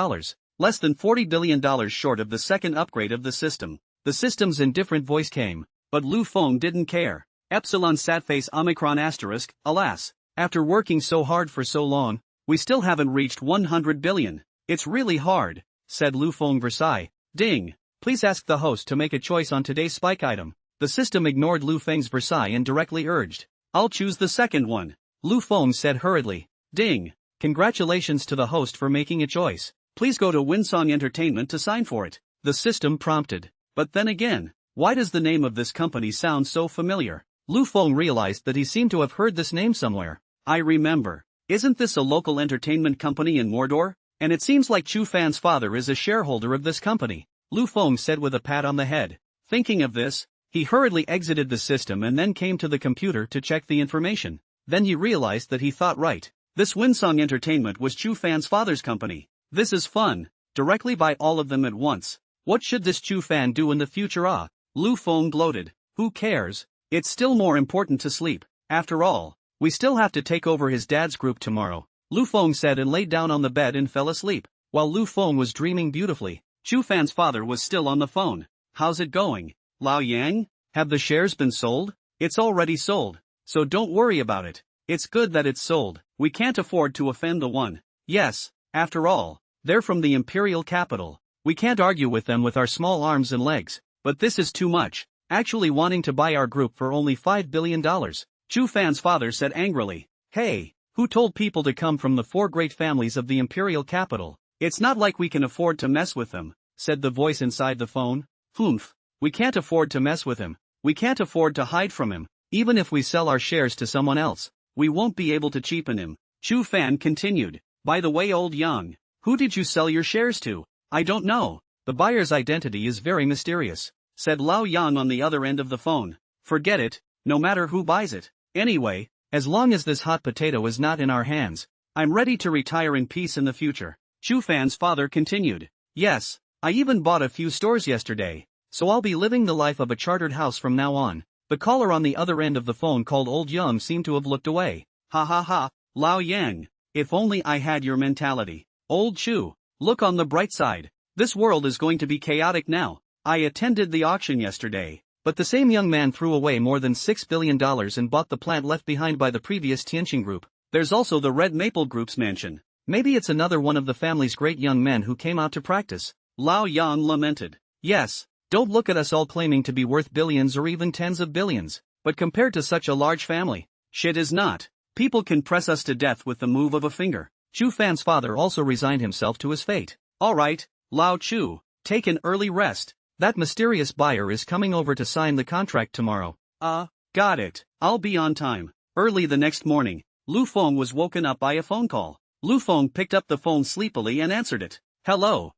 less than $40 billion short of the second upgrade of the system. The system's indifferent voice came, but Lu Feng didn't care. Epsilon Satface Omicron asterisk, alas, after working so hard for so long, we still haven't reached 100 billion. It's really hard, said Lu Feng Versailles. Ding. Please ask the host to make a choice on today's spike item. The system ignored Lu Feng's Versailles and directly urged. I'll choose the second one, Lu Feng said hurriedly. Ding. Congratulations to the host for making a choice. Please go to Winsong Entertainment to sign for it, the system prompted. But then again, why does the name of this company sound so familiar? Lu Feng realized that he seemed to have heard this name somewhere. I remember. Isn't this a local entertainment company in Mordor? And it seems like Chu Fan's father is a shareholder of this company, Lu Feng said with a pat on the head. Thinking of this, he hurriedly exited the system and then came to the computer to check the information. Then he realized that he thought right. This Winsong Entertainment was Chu Fan's father's company. This is fun. Directly buy all of them at once. What should this Chu Fan do in the future? Lu Feng gloated. Who cares? It's still more important to sleep. After all, we still have to take over his dad's group tomorrow, Lu Feng said and laid down on the bed and fell asleep. While Lu Feng was dreaming beautifully, Chu Fan's father was still on the phone. How's it going, Lao Yang? Have the shares been sold? It's already sold. So don't worry about it. It's good that it's sold. We can't afford to offend the one. Yes, after all, they're from the imperial capital. We can't argue with them with our small arms and legs. But this is too much. Actually wanting to buy our group for only $5 billion. Chu Fan's father said angrily. Hey, who told people to come from the 4 great families of the imperial capital? It's not like we can afford to mess with them, said the voice inside the phone. Humph. We can't afford to mess with him. We can't afford to hide from him. Even if we sell our shares to someone else, we won't be able to cheapen him. Chu Fan continued. By the way, old Yang, who did you sell your shares to? I don't know. The buyer's identity is very mysterious, said Lao Yang on the other end of the phone. Forget it, no matter who buys it. Anyway, as long as this hot potato is not in our hands, I'm ready to retire in peace in the future. Chu Fan's father continued. Yes, I even bought a few stores yesterday, so I'll be living the life of a chartered house from now on. The caller on the other end of the phone called Old Yang seemed to have looked away. Ha ha ha, Lao Yang, if only I had your mentality. Old Chu, look on the bright side. This world is going to be chaotic now. I attended the auction yesterday. But the same young man threw away more than $6 billion and bought the plant left behind by the previous Tianqing group. There's also the Red Maple Group's mansion. Maybe it's another one of the family's great young men who came out to practice. Lao Yan lamented. Yes, don't look at us all claiming to be worth billions or even tens of billions, but compared to such a large family, shit is not. People can press us to death with the move of a finger. Chu Fan's father also resigned himself to his fate. Alright, Lao Chu, take an early rest. That mysterious buyer is coming over to sign the contract tomorrow. Got it. I'll be on time. Early the next morning, Lu Feng was woken up by a phone call. Lu Feng picked up the phone sleepily and answered it. Hello,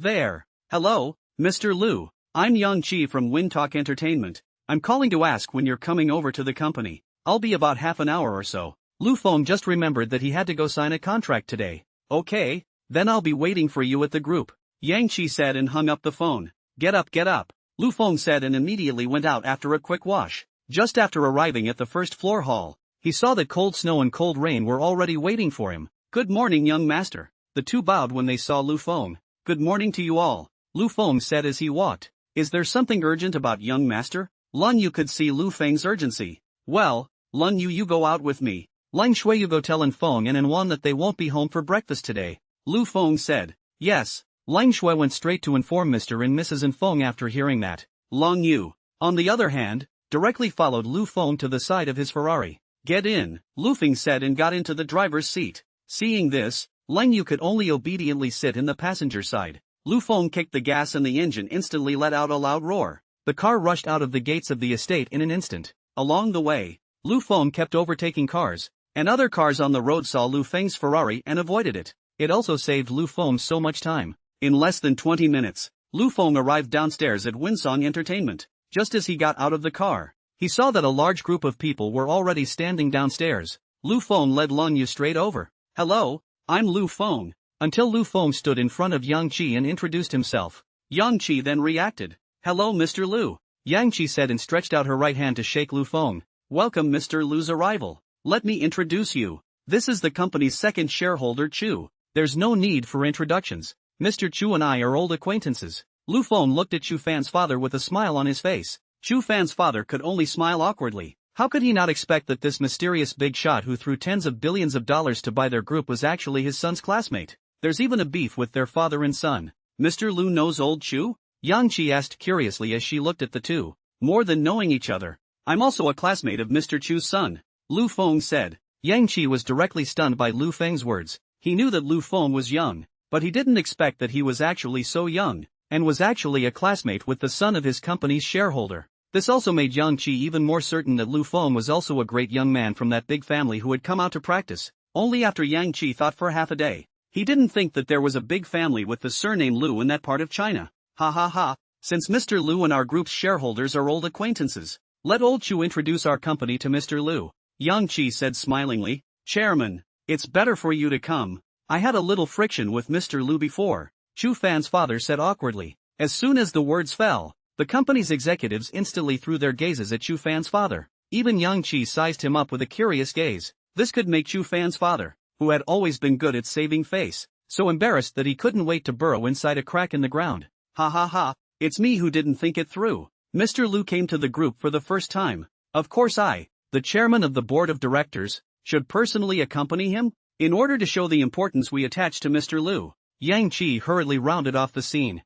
there. Hello, Mr. Lu. I'm Yang Chi from Wintalk Entertainment. I'm calling to ask when you're coming over to the company. I'll be about half an hour or so. Lu Feng just remembered that he had to go sign a contract today. Okay, then I'll be waiting for you at the group. Yang Chi said and hung up the phone. Get up. Lu Feng said and immediately went out after a quick wash. Just after arriving at the first floor hall, he saw that cold snow and cold rain were already waiting for him. Good morning, young master. The two bowed when they saw Lu Feng. Good morning to you all, Lu Feng said as he walked. Is there something urgent about young master? Lun Yu could see Lu Feng's urgency. Well, Lun Yu, you go out with me. Lang Shui, you go tell En Feng and En Wan that they won't be home for breakfast today. Lu Feng said. Yes. Lang Shui went straight to inform Mr. and Mrs. En Feng after hearing that. Lang Yu, on the other hand, directly followed Lu Feng to the side of his Ferrari. Get in, Lu Feng said and got into the driver's seat. Seeing this, Lang Yu could only obediently sit in the passenger side. Lu Feng kicked the gas and the engine instantly let out a loud roar. The car rushed out of the gates of the estate in an instant. Along the way, Lu Feng kept overtaking cars, and other cars on the road saw Lu Feng's Ferrari and avoided it. It also saved Lu Feng so much time. In less than 20 minutes, Lu Feng arrived downstairs at Winsong Entertainment. Just as he got out of the car, he saw that a large group of people were already standing downstairs. Lu Feng led Lun Yu straight over. Hello, I'm Lu Feng. Until Lu Feng stood in front of Yang Chi and introduced himself. Yang Chi then reacted. Hello, Mr. Lu. Yang Chi said and stretched out her right hand to shake Lu Feng. Welcome, Mr. Lu's arrival. Let me introduce you. This is the company's second shareholder, Chu. There's no need for introductions. Mr. Chu and I are old acquaintances. Lu Feng looked at Chu Fan's father with a smile on his face. Chu Fan's father could only smile awkwardly. How could he not expect that this mysterious big shot who threw tens of billions of dollars to buy their group was actually his son's classmate? There's even a beef with their father and son. Mr. Lu knows old Chu? Yang Chi asked curiously as she looked at the two. More than knowing each other, I'm also a classmate of Mr. Chu's son, Lu Feng said. Yang Chi was directly stunned by Lu Feng's words. He knew that Lu Feng was young, but he didn't expect that he was actually so young, and was actually a classmate with the son of his company's shareholder. This also made Yang Chi even more certain that Lu Feng was also a great young man from that big family who had come out to practice. Only after Yang Chi thought for half a day. He didn't think that there was a big family with the surname Lu in that part of China. Ha. Since Mr. Lu and our group's shareholders are old acquaintances, let old Chu introduce our company to Mr. Lu. Yang Chi said smilingly. Chairman, it's better for you to come. I had a little friction with Mr. Lu before, Chu Fan's father said awkwardly. As soon as the words fell, the company's executives instantly threw their gazes at Chu Fan's father. Even Yang Chi sized him up with a curious gaze. This could make Chu Fan's father, who had always been good at saving face, so embarrassed that he couldn't wait to burrow inside a crack in the ground. Ha, it's me who didn't think it through. Mr. Lu came to the group for the first time. Of course I, the chairman of the board of directors, should personally accompany him? In order to show the importance we attach to Mr. Lu. Yang Chi hurriedly rounded off the scene.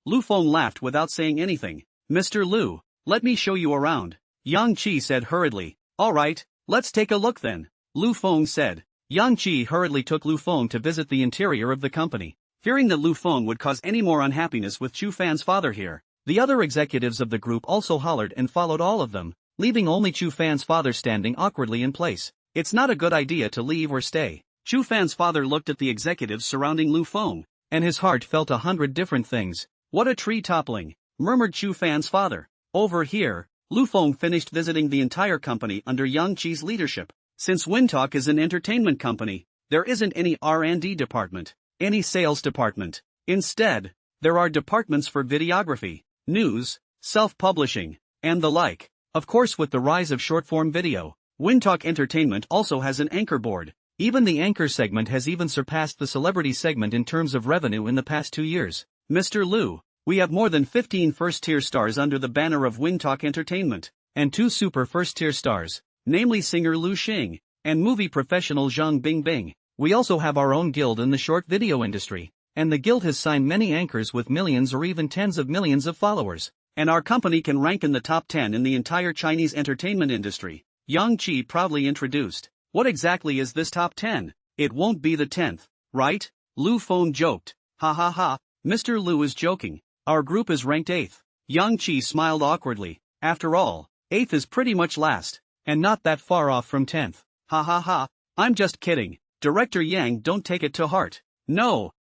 Lu Feng laughed without saying anything. Mr. Lu, let me show you around. Yang Chi said hurriedly. Alright, let's take a look then, Lu Feng said. Yang Chi hurriedly took Lu Feng to visit the interior of the company. Fearing that Lu Feng would cause any more unhappiness with Chu Fan's father here, the other executives of the group also hollered and followed all of them, leaving only Chu Fan's father standing awkwardly in place. It's not a good idea to leave or stay. Chu Fan's father looked at the executives surrounding Lu Feng, and his heart felt 100 different things. What a tree toppling, murmured Chu Fan's father. Over here, Lu Feng finished visiting the entire company under Yang Chi's leadership. Since Wintalk is an entertainment company, there isn't any R&D department, any sales department. Instead, there are departments for videography, news, self-publishing, and the like. Of course, with the rise of short-form video, Wintalk Entertainment also has an anchor board. Even the anchor segment has even surpassed the celebrity segment in terms of revenue in the past 2 years. Mr. Lu, We have more than 15 first-tier stars under the banner of Wintalk Entertainment, and 2 super first-tier stars, namely singer Lu Xing, and movie professional Zhang Bingbing. We also have our own guild in the short video industry, and the guild has signed many anchors with millions or even tens of millions of followers. And our company can rank in the top 10 in the entire Chinese entertainment industry, Yang Qi proudly introduced. What exactly is this top 10? It won't be the 10th, right? Lu Feng joked. Ha ha ha, Mr. Lu is joking. Our group is ranked 8th. Yang Qi smiled awkwardly. After all, 8th is pretty much last, and not that far off from 10th. Ha ha ha, I'm just kidding. Director Yang, don't take it to heart. No,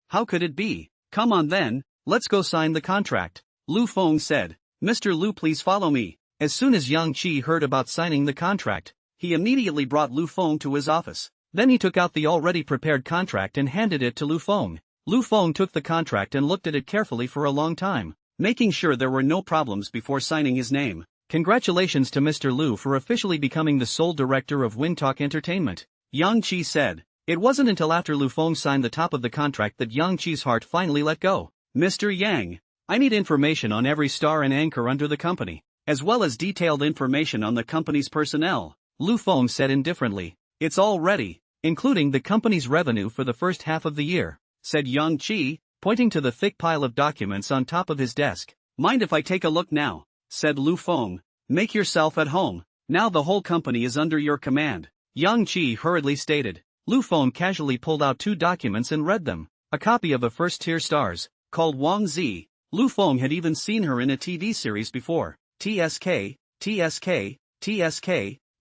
how could it be? Come on then, let's go sign the contract. Lu Feng said. Mr. Lu, please follow me. As soon as Yang Qi heard about signing the contract, he immediately brought Lu Feng to his office. Then he took out the already prepared contract and handed it to Lu Feng. Lu Feng took the contract and looked at it carefully for a long time, making sure there were no problems before signing his name. Congratulations to Mr. Lu for officially becoming the sole director of Wintalk Entertainment, Yang Qi said. It wasn't until after Lu Feng signed the top of the contract that Yang Qi's heart finally let go. Mr. Yang, I need information on every star and anchor under the company, as well as detailed information on the company's personnel, Lu Feng said indifferently. It's all ready, including the company's revenue for the first half of the year, said Yang Qi, pointing to the thick pile of documents on top of his desk. Mind if I take a look now? Said Lu Feng. Make yourself at home. Now the whole company is under your command, Yang Qi hurriedly stated. Lu Feng casually pulled out 2 documents and read them. A copy of a first-tier stars, called Wang Zi. Lu Feng had even seen her in a TV series before. TSK.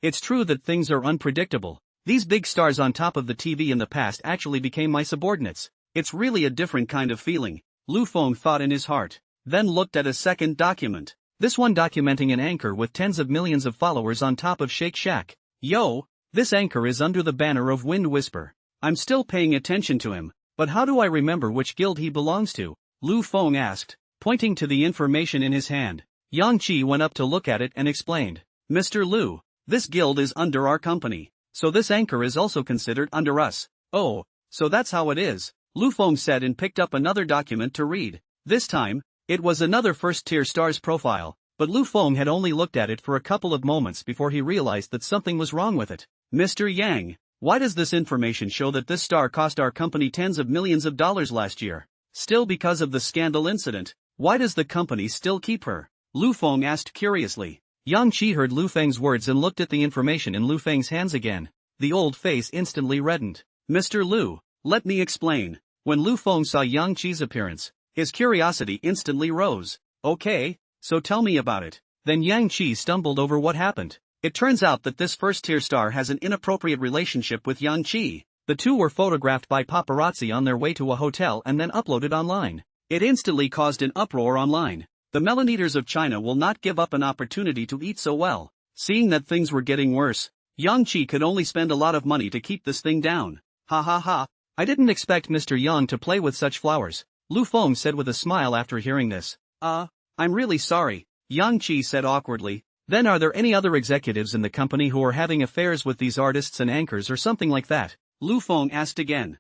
It's true that things are unpredictable. These big stars on top of the TV in the past actually became my subordinates. It's really a different kind of feeling, Lu Feng thought in his heart. Then looked at a second document. This one documenting an anchor with tens of millions of followers on top of Shake Shack. Yo, this anchor is under the banner of Wind Whisper. I'm still paying attention to him, but how do I remember which guild he belongs to? Lu Feng asked, pointing to the information in his hand. Yang Qi went up to look at it and explained. Mr. Lu, this guild is under our company, so this anchor is also considered under us. Oh, so that's how it is, Lu Feng said and picked up another document to read. This time, it was another first-tier star's profile, but Lu Feng had only looked at it for a couple of moments before he realized that something was wrong with it. Mr. Yang, why does this information show that this star cost our company tens of millions of dollars last year? Still because of the scandal incident, why does the company still keep her? Lu Feng asked curiously. Yang Qi heard Lu Feng's words and looked at the information in Lu Feng's hands again. The old face instantly reddened. Mr. Lu, let me explain. When Lu Feng saw Yang Qi's appearance, his curiosity instantly rose. Okay, so tell me about it. Then Yang Qi stumbled over what happened. It turns out that this first-tier star has an inappropriate relationship with Yang Qi. The two were photographed by paparazzi on their way to a hotel and then uploaded online. It instantly caused an uproar online. The Melaneaters of China will not give up an opportunity to eat so well. Seeing that things were getting worse, Yang Qi could only spend a lot of money to keep this thing down. Ha ha ha, I didn't expect Mr. Yang to play with such flowers, Lu Feng said with a smile after hearing this. I'm really sorry, Yang Qi said awkwardly. Then are there any other executives in the company who are having affairs with these artists and anchors or something like that? Lu Feng asked again.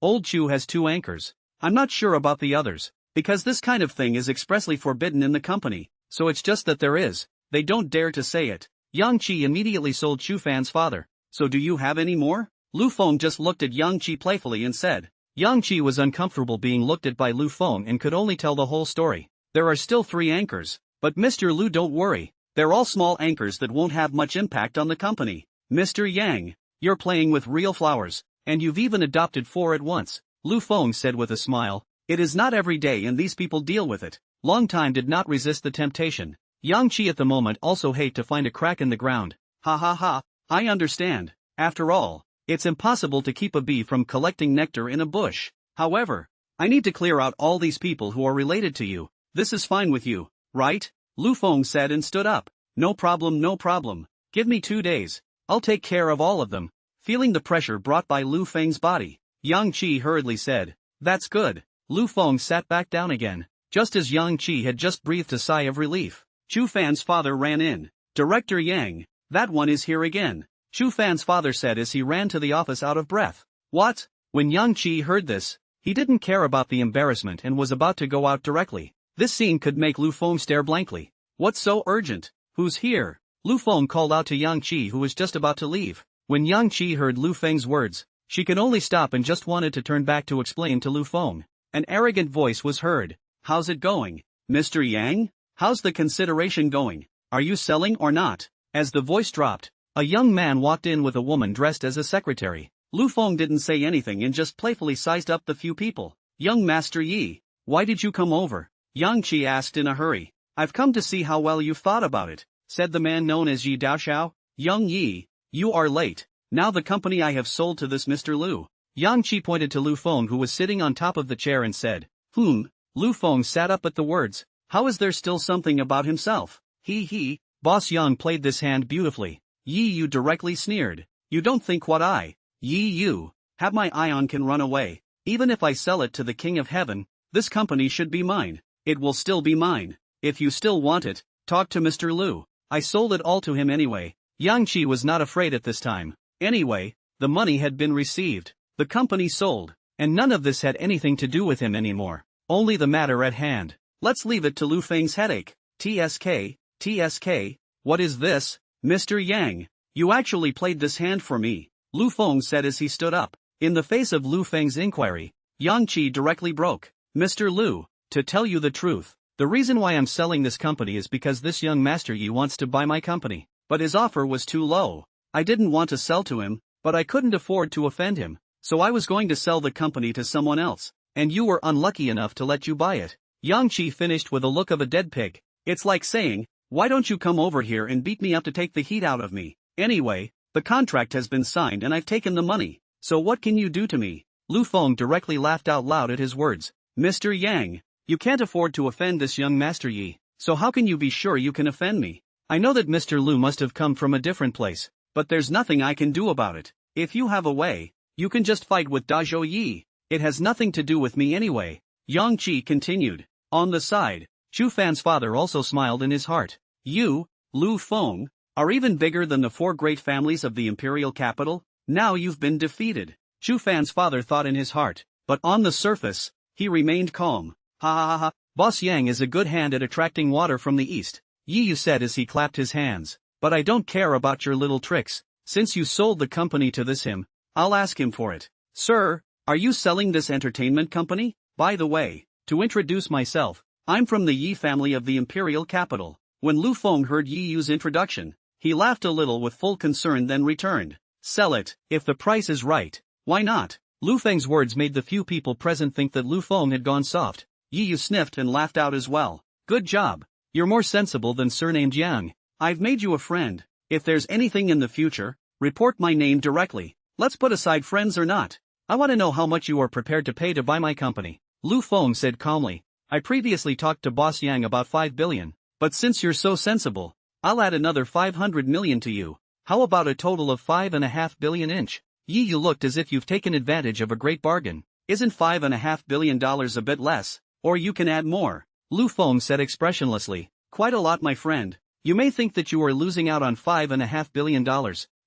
Old Chu has 2 anchors. I'm not sure about the others, because this kind of thing is expressly forbidden in the company, so it's just that there is. They don't dare to say it. Yang Qi immediately sold Chu Fan's father. So do you have any more? Lu Feng just looked at Yang Qi playfully and said. Yang Qi was uncomfortable being looked at by Lu Feng and could only tell the whole story. There are still 3 anchors, but Mr. Lu, don't worry. They're all small anchors that won't have much impact on the company. Mr. Yang, you're playing with real flowers, and you've even adopted 4 at once, Lu Feng said with a smile. It is not every day and these people deal with it. Long Time did not resist the temptation. Yang Qi at the moment also hate to find a crack in the ground. Ha ha ha, I understand. After all, it's impossible to keep a bee from collecting nectar in a bush. However, I need to clear out all these people who are related to you. This is fine with you, right? Lu Feng said and stood up. No problem, no problem. Give me 2 days. I'll take care of all of them. Feeling the pressure brought by Lu Feng's body, Yang Qi hurriedly said. That's good. Lu Feng sat back down again. Just as Yang Qi had just breathed a sigh of relief, Chu Fan's father ran in. Director Yang, that one is here again, Chu Fan's father said as he ran to the office out of breath. What? When Yang Qi heard this, He didn't care about the embarrassment and was about to go out directly. This scene could make Lu Feng stare blankly. What's so urgent? Who's here? Lu Feng called out to Yang Qi, who was just about to leave. When Yang Qi heard Lu Feng's words, she could only stop and just wanted to turn back to explain to Lu Feng. An arrogant voice was heard. How's it going, Mr. Yang? How's the consideration going? Are you selling or not? As the voice dropped, a young man walked in with a woman dressed as a secretary. Lu Feng didn't say anything and just playfully sized up the few people. Young Master Yi, why did you come over? Yang Qi asked in a hurry. I've come to see how well you've thought about it, said the man known as Yi Daoxiao. Young Yi, you are late. Now the company I have sold to this Mr. Lu. Yang Qi pointed to Lu Feng, who was sitting on top of the chair, and said, Lu Feng sat up at the words. How is there still something about himself? He. Boss Yang played this hand beautifully. Yi Yu directly sneered. You don't think what I, Yi Yu, have my eye on can run away. Even if I sell it to the King of Heaven, this company should be mine. It will still be mine. If you still want it, talk to Mr. Lu. I sold it all to him anyway. Yang Qi was not afraid at this time. Anyway, the money had been received. The company sold, and none of this had anything to do with him anymore. Only the matter at hand. Let's leave it to Lu Feng's headache. TSK, what is this, Mr. Yang? You actually played this hand for me, Lu Feng said as he stood up. In the face of Lu Feng's inquiry, Yang Qi directly broke. Mr. Lu, to tell you the truth, the reason why I'm selling this company is because this young Master Yi wants to buy my company, but his offer was too low. I didn't want to sell to him, but I couldn't afford to offend him, so I was going to sell the company to someone else, and you were unlucky enough to let you buy it. Yang Qi finished with a look of a dead pig. It's like saying, why don't you come over here and beat me up to take the heat out of me? Anyway, the contract has been signed and I've taken the money, so what can you do to me? Lu Feng directly laughed out loud at his words. Mr. Yang, you can't afford to offend this young Master Yi, so how can you be sure you can offend me? I know that Mr. Lu must have come from a different place, but there's nothing I can do about it. If you have a way, you can just fight with Dazhou Yi. It has nothing to do with me anyway. Yang Qi continued. On the side, Chu Fan's father also smiled in his heart. You, Lu Feng, are even bigger than the four great families of the imperial capital. Now you've been defeated. Chu Fan's father thought in his heart, but on the surface, he remained calm. Ha. Boss Yang is a good hand at attracting water from the east, Yi Yu said as he clapped his hands. But I don't care about your little tricks. Since you sold the company to this him, I'll ask him for it. Sir, are you selling this entertainment company? By the way, to introduce myself, I'm from the Yi family of the imperial capital. When Lu Feng heard Yi Yu's introduction, he laughed a little with full concern, then returned. Sell it, if the price is right. Why not? Lu Feng's words made the few people present think that Lu Feng had gone soft. Yi Yu sniffed and laughed out as well. Good job. You're more sensible than surnamed Yang. I've made you a friend. If there's anything in the future, report my name directly. Let's put aside friends or not. I want to know how much you are prepared to pay to buy my company. Lu Feng said calmly. I previously talked to Boss Yang about 5 billion, but since you're so sensible, I'll add another 500 million to you. How about a total of 5.5 billion inch? Yi Yu looked as if you've taken advantage of a great bargain. Isn't $5.5 billion a bit less? Or you can add more. Lu Feng said expressionlessly. Quite a lot, my friend. You may think that you are losing out on $5.5 billion,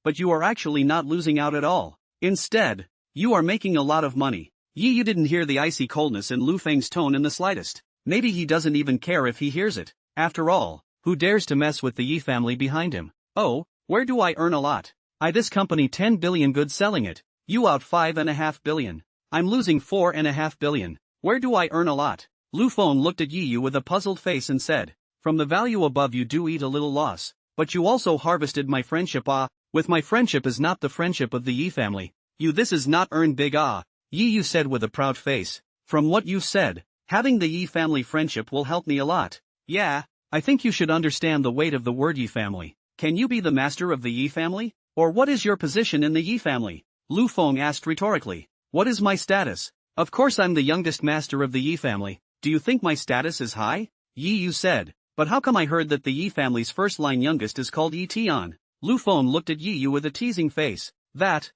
but you are actually not losing out at all. Instead, you are making a lot of money. Yi Yu didn't hear the icy coldness in Lu Feng's tone in the slightest. Maybe he doesn't even care if he hears it. After all, who dares to mess with the Yi family behind him? Oh, where do I earn a lot? This company 10 billion good selling it. You out 5.5 billion. I'm losing 4.5 billion. Where do I earn a lot? Lu Feng looked at Yi Yu with a puzzled face and said, from the value above you do eat a little loss, but you also harvested my friendship. With my friendship is not the friendship of the Yi family. This is not earn big. Yi Yu said with a proud face. From what you said, having the Yi family friendship will help me a lot. Yeah, I think you should understand the weight of the word Yi family. Can you be the master of the Yi family? Or what is your position in the Yi family? Lu Feng asked rhetorically. What is my status? Of course I'm the youngest master of the Yi family. Do you think my status is high? Yi Yu said. But how come I heard that the Yi family's first-line youngest is called Yi Tian? Lu Feng looked at Yi Yu with a teasing face. That's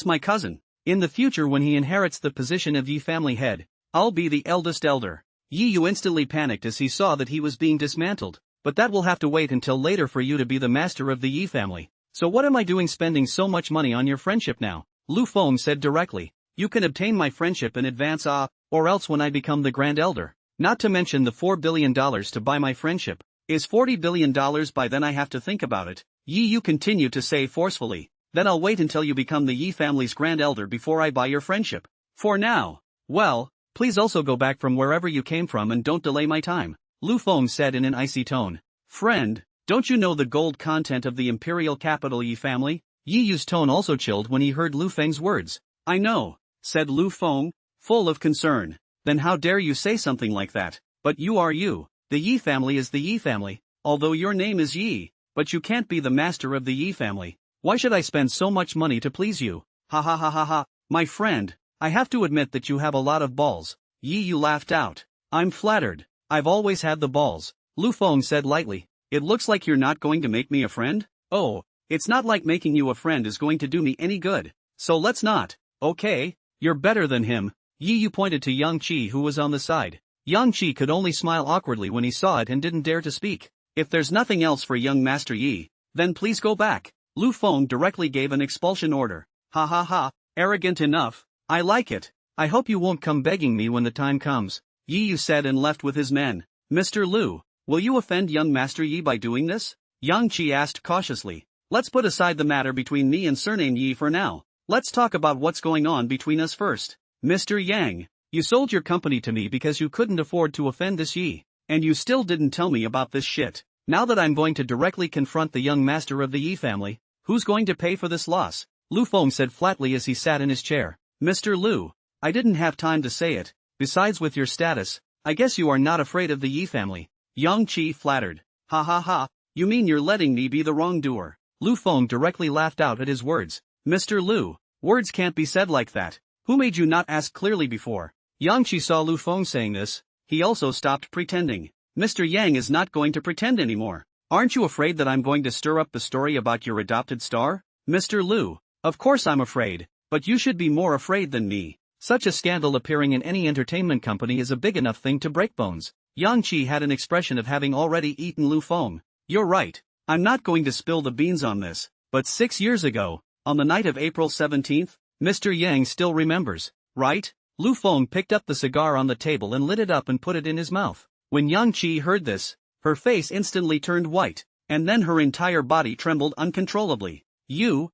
my cousin. In the future when he inherits the position of Yi family head, I'll be the eldest elder. Yi Yu instantly panicked as he saw that he was being dismantled. But that will have to wait until later for you to be the master of the Yi family. So what am I doing spending so much money on your friendship now? Lu Feng said directly. You can obtain my friendship in advance, or else when I become the Grand Elder. Not to mention the $4 billion to buy my friendship. Is $40 billion by then? I have to think about it. You continue to say forcefully. Then I'll wait until you become the Yi family's Grand Elder before I buy your friendship. For now. Well, please also go back from wherever you came from and don't delay my time, Lu Feng said in an icy tone. Friend, don't you know the gold content of the imperial capital Yi family? Yi Yu's tone also chilled when he heard Lu Feng's words. I know, said Lu Feng, full of concern. Then how dare you say something like that? But you are you. The Yi family is the Yi family, although your name is Yi, but you can't be the master of the Yi family. Why should I spend so much money to please you? Ha ha ha ha ha, my friend, I have to admit that you have a lot of balls. Yi Yu laughed out. I'm flattered. I've always had the balls, Lu Feng said lightly. It looks like you're not going to make me a friend? Oh, it's not like making you a friend is going to do me any good. So let's not. Okay, you're better than him. Yi Yu pointed to Yang Qi who was on the side. Yang Qi could only smile awkwardly when he saw it and didn't dare to speak. If there's nothing else for young Master Yi, then please go back. Lu Feng directly gave an expulsion order. Ha ha ha, arrogant enough. I like it. I hope you won't come begging me when the time comes, Yi Yu said and left with his men. Mr. Lu, will you offend young Master Yi by doing this? Yang Qi asked cautiously. Let's put aside the matter between me and surname Yi for now. Let's talk about what's going on between us first. Mr. Yang, you sold your company to me because you couldn't afford to offend this Yi. And you still didn't tell me about this shit. Now that I'm going to directly confront the young master of the Yi family, who's going to pay for this loss? Lu Feng said flatly as he sat in his chair. Mr. Lu, I didn't have time to say it. Besides, with your status, I guess you are not afraid of the Yi family. Yang Qi flattered. Ha ha ha, you mean you're letting me be the wrongdoer? Lu Feng directly laughed out at his words. Mr. Lu, words can't be said like that. Who made you not ask clearly before? Yang Qi saw Lu Feng saying this. He also stopped pretending. Mr. Yang is not going to pretend anymore. Aren't you afraid that I'm going to stir up the story about your adopted star? Mr. Lu, of course I'm afraid, but you should be more afraid than me. Such a scandal appearing in any entertainment company is a big enough thing to break bones. Yang Qi had an expression of having already eaten Lu Feng. You're right. I'm not going to spill the beans on this, but 6 years ago, on the night of April 17th, Mr. Yang still remembers, right? Lu Feng picked up the cigar on the table and lit it up and put it in his mouth. When Yang Qi heard this, her face instantly turned white, and then her entire body trembled uncontrollably. You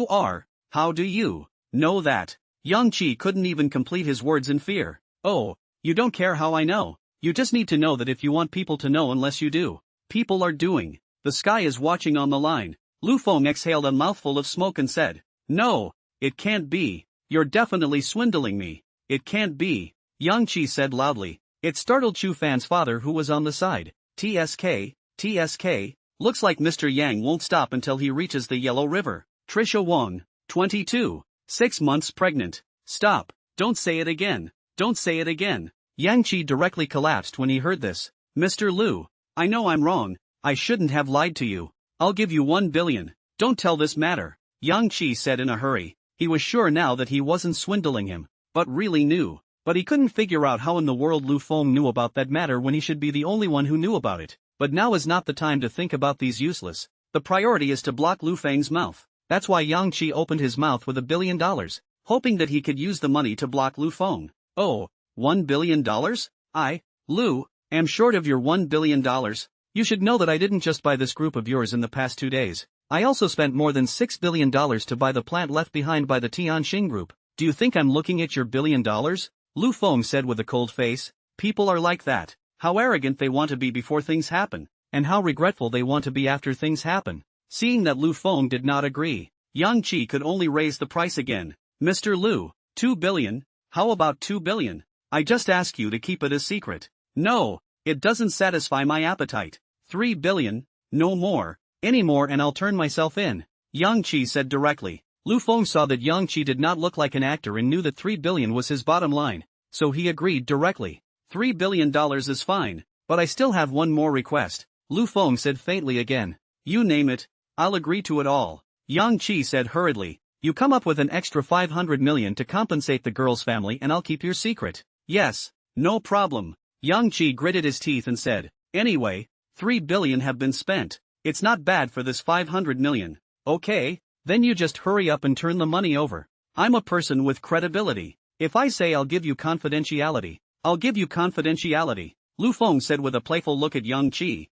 are, how do you know that? Yang Qi couldn't even complete his words in fear. Oh, you don't care how I know. You just need to know that if you want people to know unless you do. People are doing. The sky is watching on the line. Lu Feng exhaled a mouthful of smoke and said, no, it can't be. You're definitely swindling me. It can't be. Yang Qi said loudly. It startled Chu Fan's father who was on the side. TSK, looks like Mr. Yang won't stop until he reaches the Yellow River. Trisha Wong, 22, 6 months pregnant. Stop, don't say it again. Don't say it again. Yang Qi directly collapsed when he heard this. Mr. Lu, I know I'm wrong. I shouldn't have lied to you. I'll give you 1 billion. Don't tell this matter. Yang Qi said in a hurry. He was sure now that he wasn't swindling him, but really knew. But he couldn't figure out how in the world Lu Feng knew about that matter when he should be the only one who knew about it. But now is not the time to think about these useless. The priority is to block Lu Feng's mouth. That's why Yang Qi opened his mouth with $1 billion, hoping that he could use the money to block Lu Feng. Oh, $1 billion? Lu, am short of your $1 billion. You should know that I didn't just buy this group of yours in the past 2 days. I also spent more than $6 billion to buy the plant left behind by the Tianxing group. Do you think I'm looking at your $1 billion? Lu Feng said with a cold face. People are like that. How arrogant they want to be before things happen, and how regretful they want to be after things happen. Seeing that Lu Feng did not agree, Yang Qi could only raise the price again. Mr. Lu, 2 billion? How about 2 billion? I just ask you to keep it a secret. No, it doesn't satisfy my appetite. 3 billion? No more. Any more and I'll turn myself in. Yang Qi said directly. Lu Feng saw that Yang Qi did not look like an actor and knew that 3 billion was his bottom line, so he agreed directly. $3 billion is fine, but I still have one more request. Lu Feng said faintly again. You name it, I'll agree to it all. Yang Qi said hurriedly. You come up with an extra 500 million to compensate the girl's family and I'll keep your secret. Yes, no problem. Yang Qi gritted his teeth and said, anyway, 3 billion have been spent. It's not bad for this 500 million. Okay, Then you just hurry up and turn the money over. I'm a person with credibility. If I say I'll give you confidentiality, I'll give you confidentiality, Lu Feng said with a playful look at Yang Qi.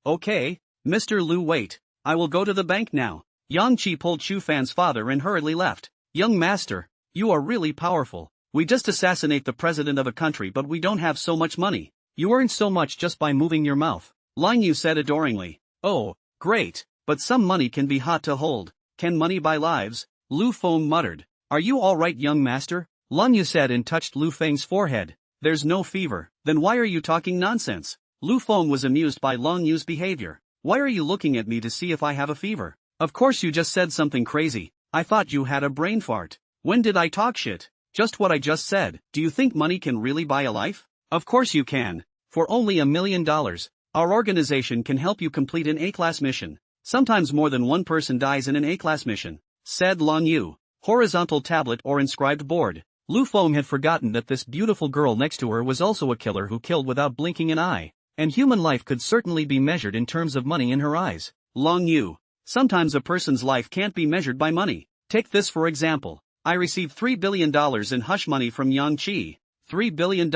Okay, Mr. Lu, wait. I will go to the bank now. Yang Qi pulled Chu Fan's father and hurriedly left. Young master, you are really powerful. We just assassinate the president of a country, but we don't have so much money. You earn so much just by moving your mouth. Lang Yu said adoringly. Oh, great, but some money can be hot to hold. Can money buy lives? Lu Feng muttered. Are you all right, young master? Lang Yu said and touched Lu Feng's forehead. There's no fever. Then why are you talking nonsense? Lu Feng was amused by Lang Yu's behavior. Why are you looking at me to see if I have a fever? Of course you just said something crazy. I thought you had a brain fart. When did I talk shit? Just what I just said. Do you think money can really buy a life? Of course you can. For only $1 million, our organization can help you complete an A-class mission. Sometimes more than one person dies in an A-class mission, said Lang Yu. Horizontal tablet or inscribed board. Lu Feng had forgotten that this beautiful girl next to her was also a killer who killed without blinking an eye. And human life could certainly be measured in terms of money in her eyes. Lang Yu. Sometimes a person's life can't be measured by money. Take this for example. I received $3 billion in hush money from Yang Qi. $3 billion,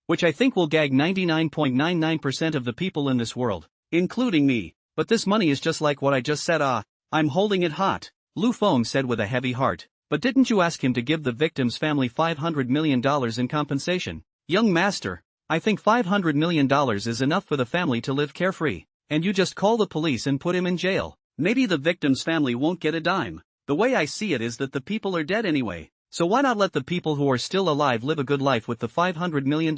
which I think will gag 99.99% of the people in this world, including me. But this money is just like what I just said. I'm holding it hot, Lu Feng said with a heavy heart. But didn't you ask him to give the victim's family $500 million in compensation? Young master, I think $500 million is enough for the family to live carefree. And you just call the police and put him in jail. Maybe the victim's family won't get a dime. The way I see it is that the people are dead anyway. So why not let the people who are still alive live a good life with the $500 million?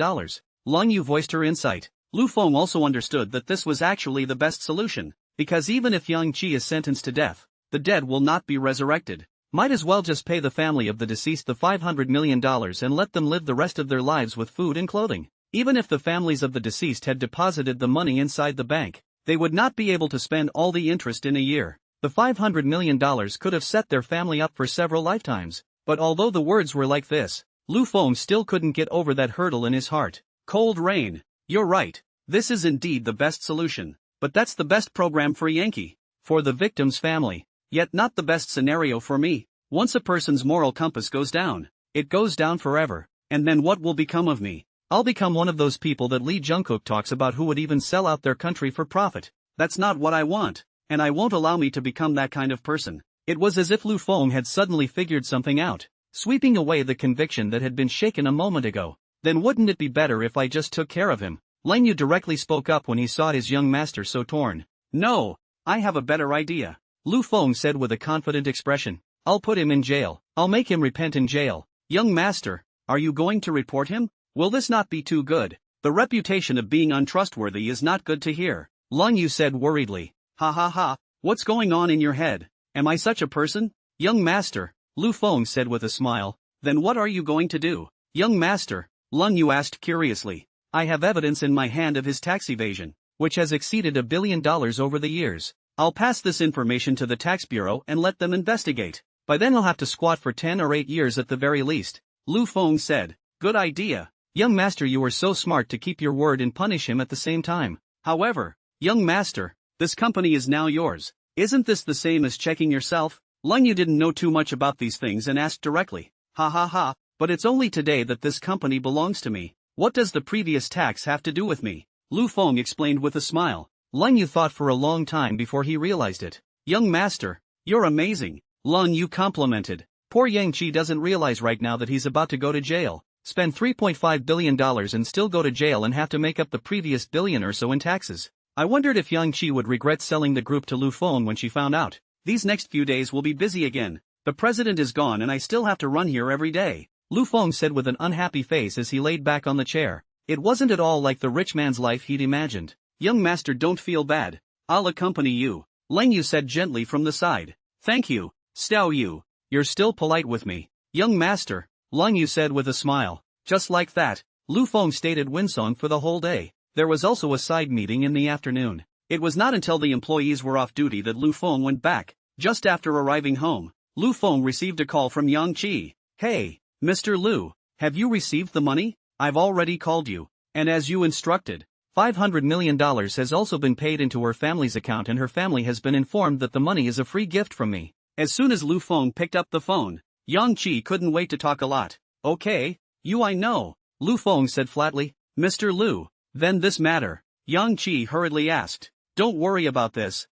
Lang Yu voiced her insight. Lu Feng also understood that this was actually the best solution. Because even if Yang Qi is sentenced to death, the dead will not be resurrected. Might as well just pay the family of the deceased the $500 million and let them live the rest of their lives with food and clothing. Even if the families of the deceased had deposited the money inside the bank, they would not be able to spend all the interest in a year. The $500 million could have set their family up for several lifetimes. But although the words were like this, Lu Feng still couldn't get over that hurdle in his heart. Cold rain. You're right. This is indeed the best solution. But that's the best program for Yankee. For the victim's family. Yet not the best scenario for me. Once a person's moral compass goes down, it goes down forever. And then what will become of me? I'll become one of those people that Lee Jungkook talks about who would even sell out their country for profit. That's not what I want. And I won't allow me to become that kind of person. It was as if Lu Feng had suddenly figured something out, sweeping away the conviction that had been shaken a moment ago. Then wouldn't it be better if I just took care of him? Lang Yu directly spoke up when he saw his young master so torn. No, I have a better idea, Lu Feng said with a confident expression. I'll put him in jail. I'll make him repent in jail. Young master, are you going to report him? Will this not be too good? The reputation of being untrustworthy is not good to hear, Lang Yu said worriedly. Ha ha ha, what's going on in your head? Am I such a person? Young master, Lu Feng said with a smile. Then what are you going to do? Young master, Lang Yu asked curiously. I have evidence in my hand of his tax evasion, which has exceeded $1 billion over the years. I'll pass this information to the tax bureau and let them investigate. By then he'll have to squat for 10 or 8 years at the very least, Lu Feng said. Good idea. Young master, you are so smart to keep your word and punish him at the same time. However, young master, this company is now yours. Isn't this the same as checking yourself? Lang Yu didn't know too much about these things and asked directly. Ha ha ha, but it's only today that this company belongs to me. What does the previous tax have to do with me? Lu Feng explained with a smile. Lang Yu thought for a long time before he realized it. Young master, you're amazing, Lang Yu complimented. Poor Yang Qi doesn't realize right now that he's about to go to jail, spend $3.5 billion and still go to jail and have to make up the previous billion or so in taxes. I wondered if Yang Qi would regret selling the group to Lu Feng when she found out. These next few days will be busy again. The president is gone and I still have to run here every day, Lu Feng said with an unhappy face as he laid back on the chair. It wasn't at all like the rich man's life he'd imagined. Young master, don't feel bad. I'll accompany you, Lang Yu said gently from the side. Thank you, Stao Yu. You're still polite with me. Young master, Lang Yu said with a smile. Just like that, Lu Feng stayed at Winsong for the whole day. There was also a side meeting in the afternoon. It was not until the employees were off duty that Lu Feng went back. Just after arriving home, Lu Feng received a call from Yang Qi. Hey, Mr. Lu, have you received the money? I've already called you, and as you instructed, $500 million has also been paid into her family's account, and her family has been informed that the money is a free gift from me. As soon as Lu Feng picked up the phone, Yang Qi couldn't wait to talk a lot. Okay, I know, Lu Feng said flatly. Mr. Lu, then this matter? Yang Qi hurriedly asked. Don't worry about this.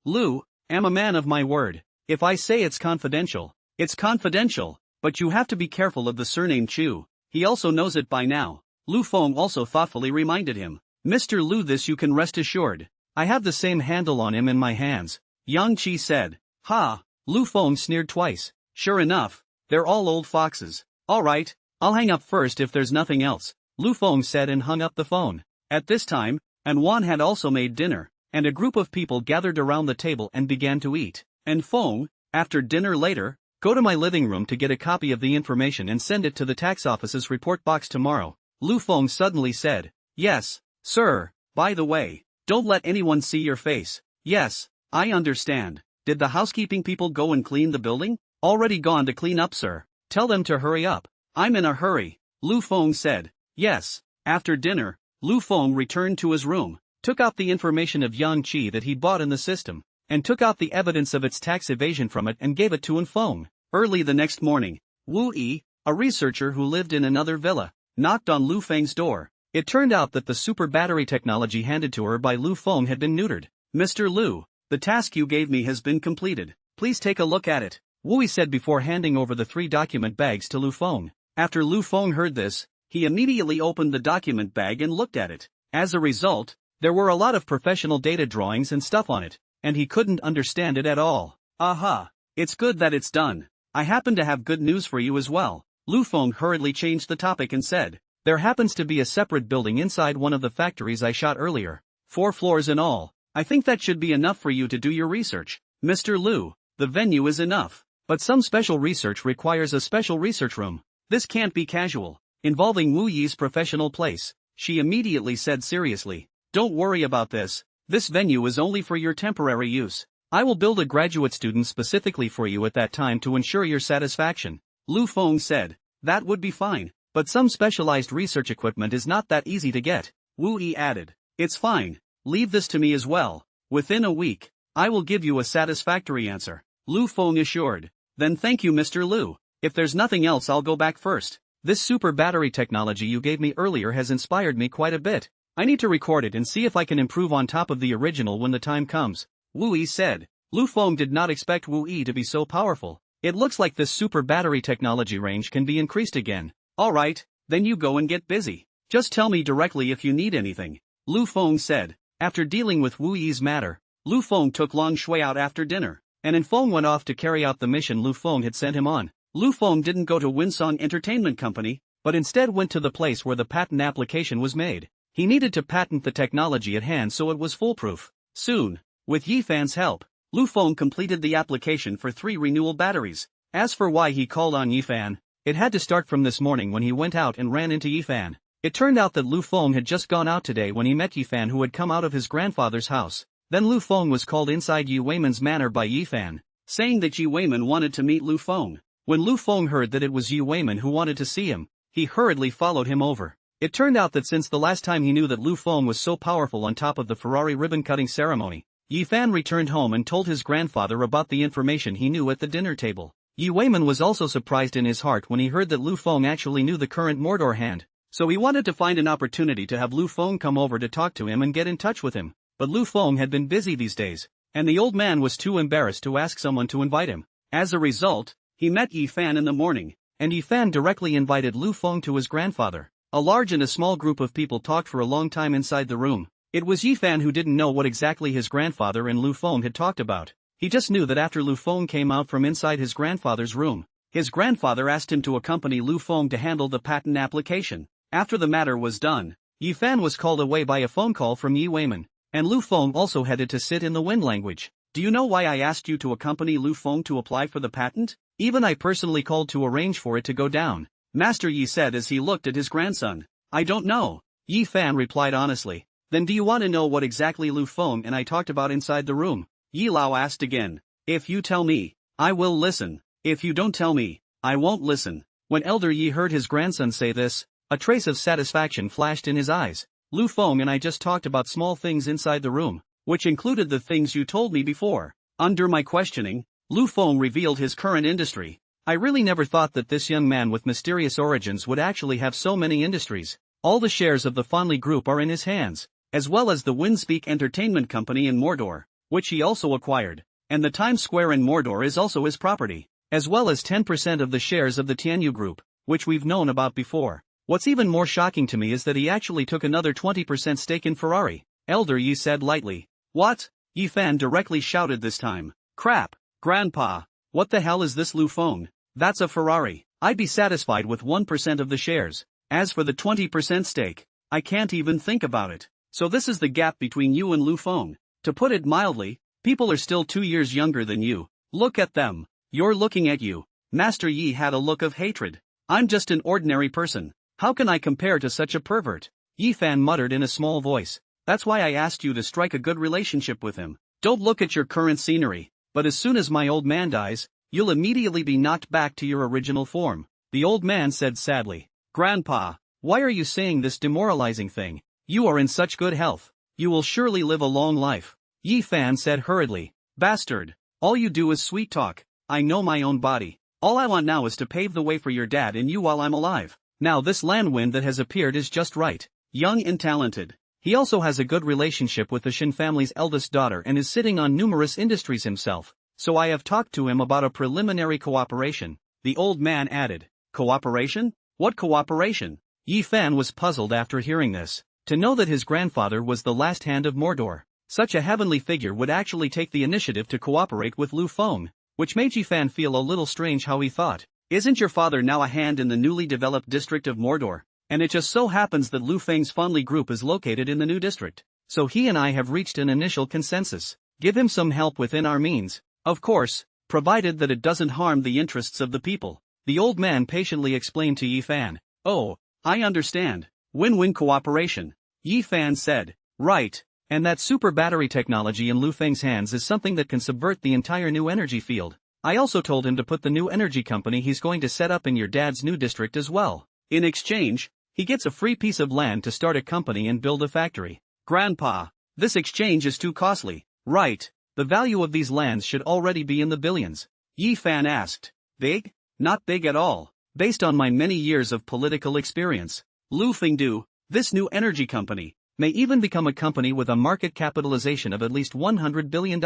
Lu, am a man of my word. If I say it's confidential, it's confidential, but you have to be careful of the surname Chu. He also knows it by now. Lu Feng also thoughtfully reminded him. Mr. Lu, this you can rest assured. I have the same handle on him in my hands, Yang Qi said. Ha, Lu Feng sneered twice. Sure enough, they're all old foxes. Alright, I'll hang up first if there's nothing else, Lu Feng said and hung up the phone. At this time, Wan had also made dinner, and a group of people gathered around the table and began to eat. And Feng, after dinner later, go to my living room to get a copy of the information and send it to the tax office's report box tomorrow, Lu Feng suddenly said. Yes, sir. By the way, don't let anyone see your face. Yes, I understand. Did the housekeeping people go and clean the building? Already gone to clean up, sir. Tell them to hurry up. I'm in a hurry, Lu Feng said. Yes. After dinner, Lu Feng returned to his room, took out the information of Yang Qi that he bought in the system, and took out the evidence of its tax evasion from it and gave it to Wan Feng. Early the next morning, Wu Yi, a researcher who lived in another villa, knocked on Lu Feng's door. It turned out that the super battery technology handed to her by Lu Feng had been neutered. Mr. Lu, the task you gave me has been completed. Please take a look at it, Wu Yi said before handing over the 3 document bags to Lu Feng. After Lu Feng heard this, he immediately opened the document bag and looked at it. As a result, there were a lot of professional data drawings and stuff on it, and he couldn't understand it at all. Aha! It's good that it's done. I happen to have good news for you as well. Lu Feng hurriedly changed the topic and said, there happens to be a separate building inside one of the factories I shot earlier. 4 floors in all. I think that should be enough for you to do your research. Mr. Lu, the venue is enough, but some special research requires a special research room. This can't be casual, involving Wu Yi's professional place, she immediately said seriously. Don't worry about this. This venue is only for your temporary use. I will build a graduate student specifically for you at that time to ensure your satisfaction. Lu Feng said. That would be fine, but some specialized research equipment is not that easy to get. Wu Yi added. It's fine. Leave this to me as well. Within a week, I will give you a satisfactory answer, Lu Feng assured. Then thank you, Mr. Lu. If there's nothing else, I'll go back first. This super battery technology you gave me earlier has inspired me quite a bit. I need to record it and see if I can improve on top of the original when the time comes, Wu Yi said. Lu Feng did not expect Wu Yi to be so powerful. It looks like this super battery technology range can be increased again. Alright, then you go and get busy. Just tell me directly if you need anything, Lu Feng said. After dealing with Wu Yi's matter, Lu Feng took Long Shui out after dinner, and Feng went off to carry out the mission Lu Feng had sent him on. Lu Feng didn't go to Winsong Entertainment Company, but instead went to the place where the patent application was made. He needed to patent the technology at hand so it was foolproof. Soon, with Yifan's help, Lu Feng completed the application for 3 renewal batteries. As for why he called on Yifan, it had to start from this morning when he went out and ran into Yifan. It turned out that Lu Feng had just gone out today when he met Yifan, who had come out of his grandfather's house. Then Lu Feng was called inside Yi Weiman's manor by Yifan, saying that Yi Weiman wanted to meet Lu Feng. When Lu Feng heard that it was Yi Weiman who wanted to see him, he hurriedly followed him over. It turned out that since the last time he knew that Lu Feng was so powerful on top of the Ferrari ribbon-cutting ceremony, Yifan returned home and told his grandfather about the information he knew at the dinner table. Yi Weiman was also surprised in his heart when he heard that Lu Feng actually knew the current Mordor hand, so he wanted to find an opportunity to have Lu Feng come over to talk to him and get in touch with him. But Lu Feng had been busy these days, and the old man was too embarrassed to ask someone to invite him. As a result, he met Yifan in the morning, and Yifan directly invited Lu Feng to his grandfather. A large and a small group of people talked for a long time inside the room. It was Yifan who didn't know what exactly his grandfather and Lu Feng had talked about. He just knew that after Lu Feng came out from inside his grandfather's room, his grandfather asked him to accompany Lu Feng to handle the patent application. After the matter was done, Yifan was called away by a phone call from Yi Weiman, and Lu Feng also headed to sit in the wind language. Do you know why I asked you to accompany Lu Feng to apply for the patent? Even I personally called to arrange for it to go down, Master Yi said as he looked at his grandson. I don't know, Yifan replied honestly. Then do you want to know what exactly Lu Feng and I talked about inside the room? Yi Lao asked again. If you tell me, I will listen. If you don't tell me, I won't listen. When Elder Yi heard his grandson say this, a trace of satisfaction flashed in his eyes. Lu Feng and I just talked about small things inside the room, which included the things you told me before. Under my questioning, Lu Feng revealed his current industry. I really never thought that this young man with mysterious origins would actually have so many industries. All the shares of the Fonley Group are in his hands, as well as the Windspeak Entertainment Company in Mordor, which he also acquired, and the Times Square in Mordor is also his property, as well as 10% of the shares of the Tianyu Group, which we've known about before. What's even more shocking to me is that he actually took another 20% stake in Ferrari, Elder Yi said lightly. What? Yi Fan directly shouted this time. Crap, Grandpa, what the hell is this Lu Feng? That's a Ferrari. I'd be satisfied with 1% of the shares. As for the 20% stake, I can't even think about it. So this is the gap between you and Lu Feng. To put it mildly, people are still 2 years younger than you. Look at them. You're looking at you. Master Yi had a look of hatred. I'm just an ordinary person. How can I compare to such a pervert? Yi Fan muttered in a small voice. That's why I asked you to strike a good relationship with him. Don't look at your current scenery, but as soon as my old man dies, you'll immediately be knocked back to your original form. The old man said sadly. Grandpa, why are you saying this demoralizing thing? You are in such good health. You will surely live a long life. Yi Fan said hurriedly. Bastard. All you do is sweet talk. I know my own body. All I want now is to pave the way for your dad and you while I'm alive. Now this landwind that has appeared is just right. Young and talented. He also has a good relationship with the Shin family's eldest daughter and is sitting on numerous industries himself. So I have talked to him about a preliminary cooperation. The old man added. Cooperation? What cooperation? Yi Fan was puzzled after hearing this. To know that his grandfather was the last hand of Mordor. Such a heavenly figure would actually take the initiative to cooperate with Lu Feng, which made Yi Fan feel a little strange how he thought. Isn't your father now a hand in the newly developed district of Mordor? And it just so happens that Lu Feng's Fonley Group is located in the new district. So he and I have reached an initial consensus. Give him some help within our means. Of course, provided that it doesn't harm the interests of the people. The old man patiently explained to Yi Fan. Oh, I understand. Win-win cooperation. Yi Fan said. Right. And that super battery technology in Lu Feng's hands is something that can subvert the entire new energy field. I also told him to put the new energy company he's going to set up in your dad's new district as well. In exchange, he gets a free piece of land to start a company and build a factory. Grandpa, this exchange is too costly. Right. The value of these lands should already be in the billions. Yi Fan asked. Big? Not big at all. Based on my many years of political experience. Lu Fengdu, this new energy company, may even become a company with a market capitalization of at least $100 billion.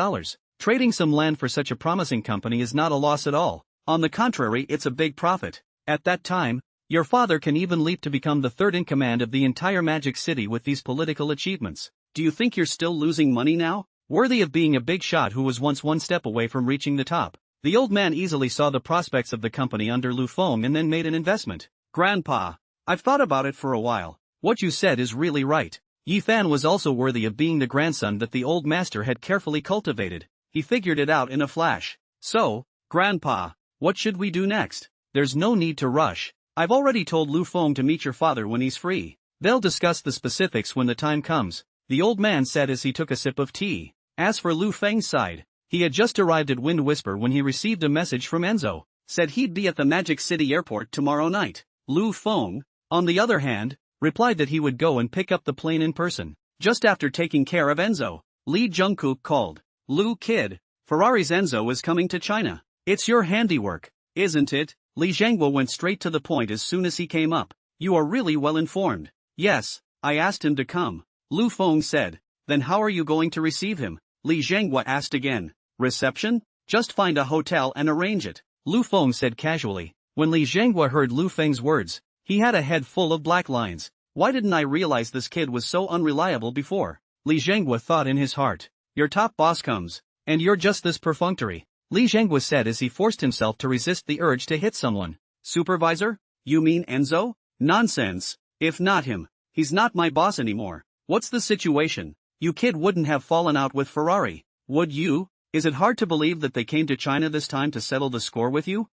Trading some land for such a promising company is not a loss at all. On the contrary, it's a big profit. At that time, your father can even leap to become the third in command of the entire Magic City with these political achievements. Do you think you're still losing money now? Worthy of being a big shot who was once one step away from reaching the top. The old man easily saw the prospects of the company under Lu Feng and then made an investment. Grandpa, I've thought about it for a while. What you said is really right. Yi Fan was also worthy of being the grandson that the old master had carefully cultivated. He figured it out in a flash. So, Grandpa, what should we do next? There's no need to rush. I've already told Lu Feng to meet your father when he's free. They'll discuss the specifics when the time comes, the old man said as he took a sip of tea. As for Lu Feng's side, he had just arrived at Wind Whisper when he received a message from Enzo. Said he'd be at the Magic City airport tomorrow night. Lu Feng, on the other hand, replied that he would go and pick up the plane in person. Just after taking care of Enzo, Li Jungkook called. Lu kid, Ferrari's Enzo is coming to China. It's your handiwork, isn't it? Li Zhenghua went straight to the point as soon as he came up. You are really well informed. Yes, I asked him to come. Lu Feng said. Then how are you going to receive him? Li Zhenghua asked again. Reception? Just find a hotel and arrange it. Lu Feng said casually. When Li Zhenghua heard Lu Feng's words, he had a head full of black lines. Why didn't I realize this kid was so unreliable before? Li Zhenghua thought in his heart. Your top boss comes, and you're just this perfunctory. Li Zhenghua said as he forced himself to resist the urge to hit someone. Supervisor? You mean Enzo? Nonsense. If not him, he's not my boss anymore. What's the situation? You kid wouldn't have fallen out with Ferrari, would you? Is it hard to believe that they came to China this time to settle the score with you?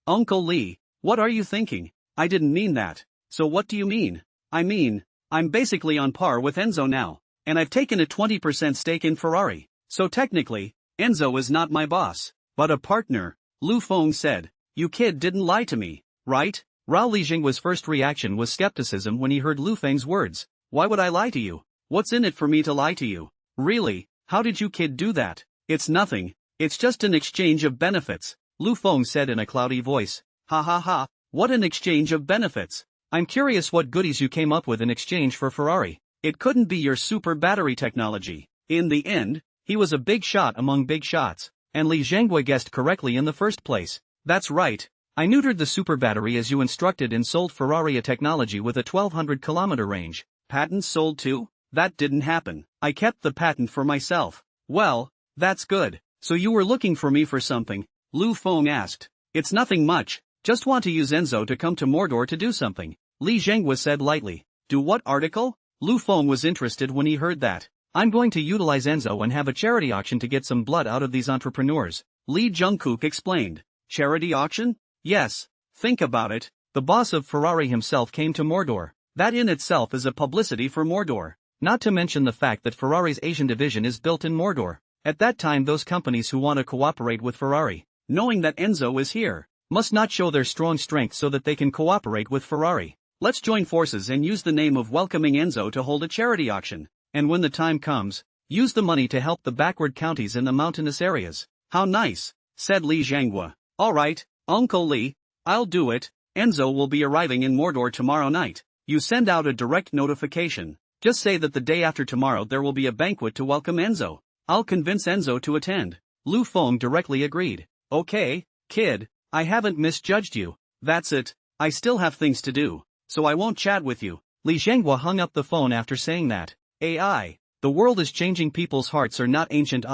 Uncle Li, what are you thinking? I didn't mean that. So what do you mean? I mean, I'm basically on par with Enzo now, and I've taken a 20% stake in Ferrari. So technically, Enzo is not my boss, but a partner, Lu Feng said. You kid didn't lie to me, right? Rao Li Jinghua's first reaction was skepticism when he heard Lu Feng's words. Why would I lie to you? What's in it for me to lie to you? Really, how did you kid do that? It's nothing. It's just an exchange of benefits, Lu Feng said in a cloudy voice. Ha ha ha, what an exchange of benefits. I'm curious what goodies you came up with in exchange for Ferrari. It couldn't be your super battery technology. In the end, he was a big shot among big shots, and Li Zhengui guessed correctly in the first place. That's right. I neutered the super battery as you instructed and sold Ferrari a technology with a 1200-kilometer range. Patents sold too? That didn't happen. I kept the patent for myself. Well, that's good. So you were looking for me for something? Lu Feng asked. It's nothing much, just want to use Enzo to come to Mordor to do something, Li Zhengui said lightly. Do what article? Lu Feng was interested when he heard that. I'm going to utilize Enzo and have a charity auction to get some blood out of these entrepreneurs, Li Jungkook explained. Charity auction? Yes. Think about it. The boss of Ferrari himself came to Mordor. That in itself is a publicity for Mordor. Not to mention the fact that Ferrari's Asian division is built in Mordor. At that time those companies who want to cooperate with Ferrari, knowing that Enzo is here, must not show their strong strength so that they can cooperate with Ferrari. Let's join forces and use the name of welcoming Enzo to hold a charity auction. And when the time comes, use the money to help the backward counties in the mountainous areas. How nice, said Li Zhengui. Alright, Uncle Li, I'll do it. Enzo will be arriving in Mordor tomorrow night. You send out a direct notification. Just say that the day after tomorrow there will be a banquet to welcome Enzo. I'll convince Enzo to attend. Lu Feng directly agreed. Okay, kid, I haven't misjudged you. That's it, I still have things to do, so I won't chat with you. Li Zhengui hung up the phone after saying that. AI. The world is changing, people's hearts are not ancient.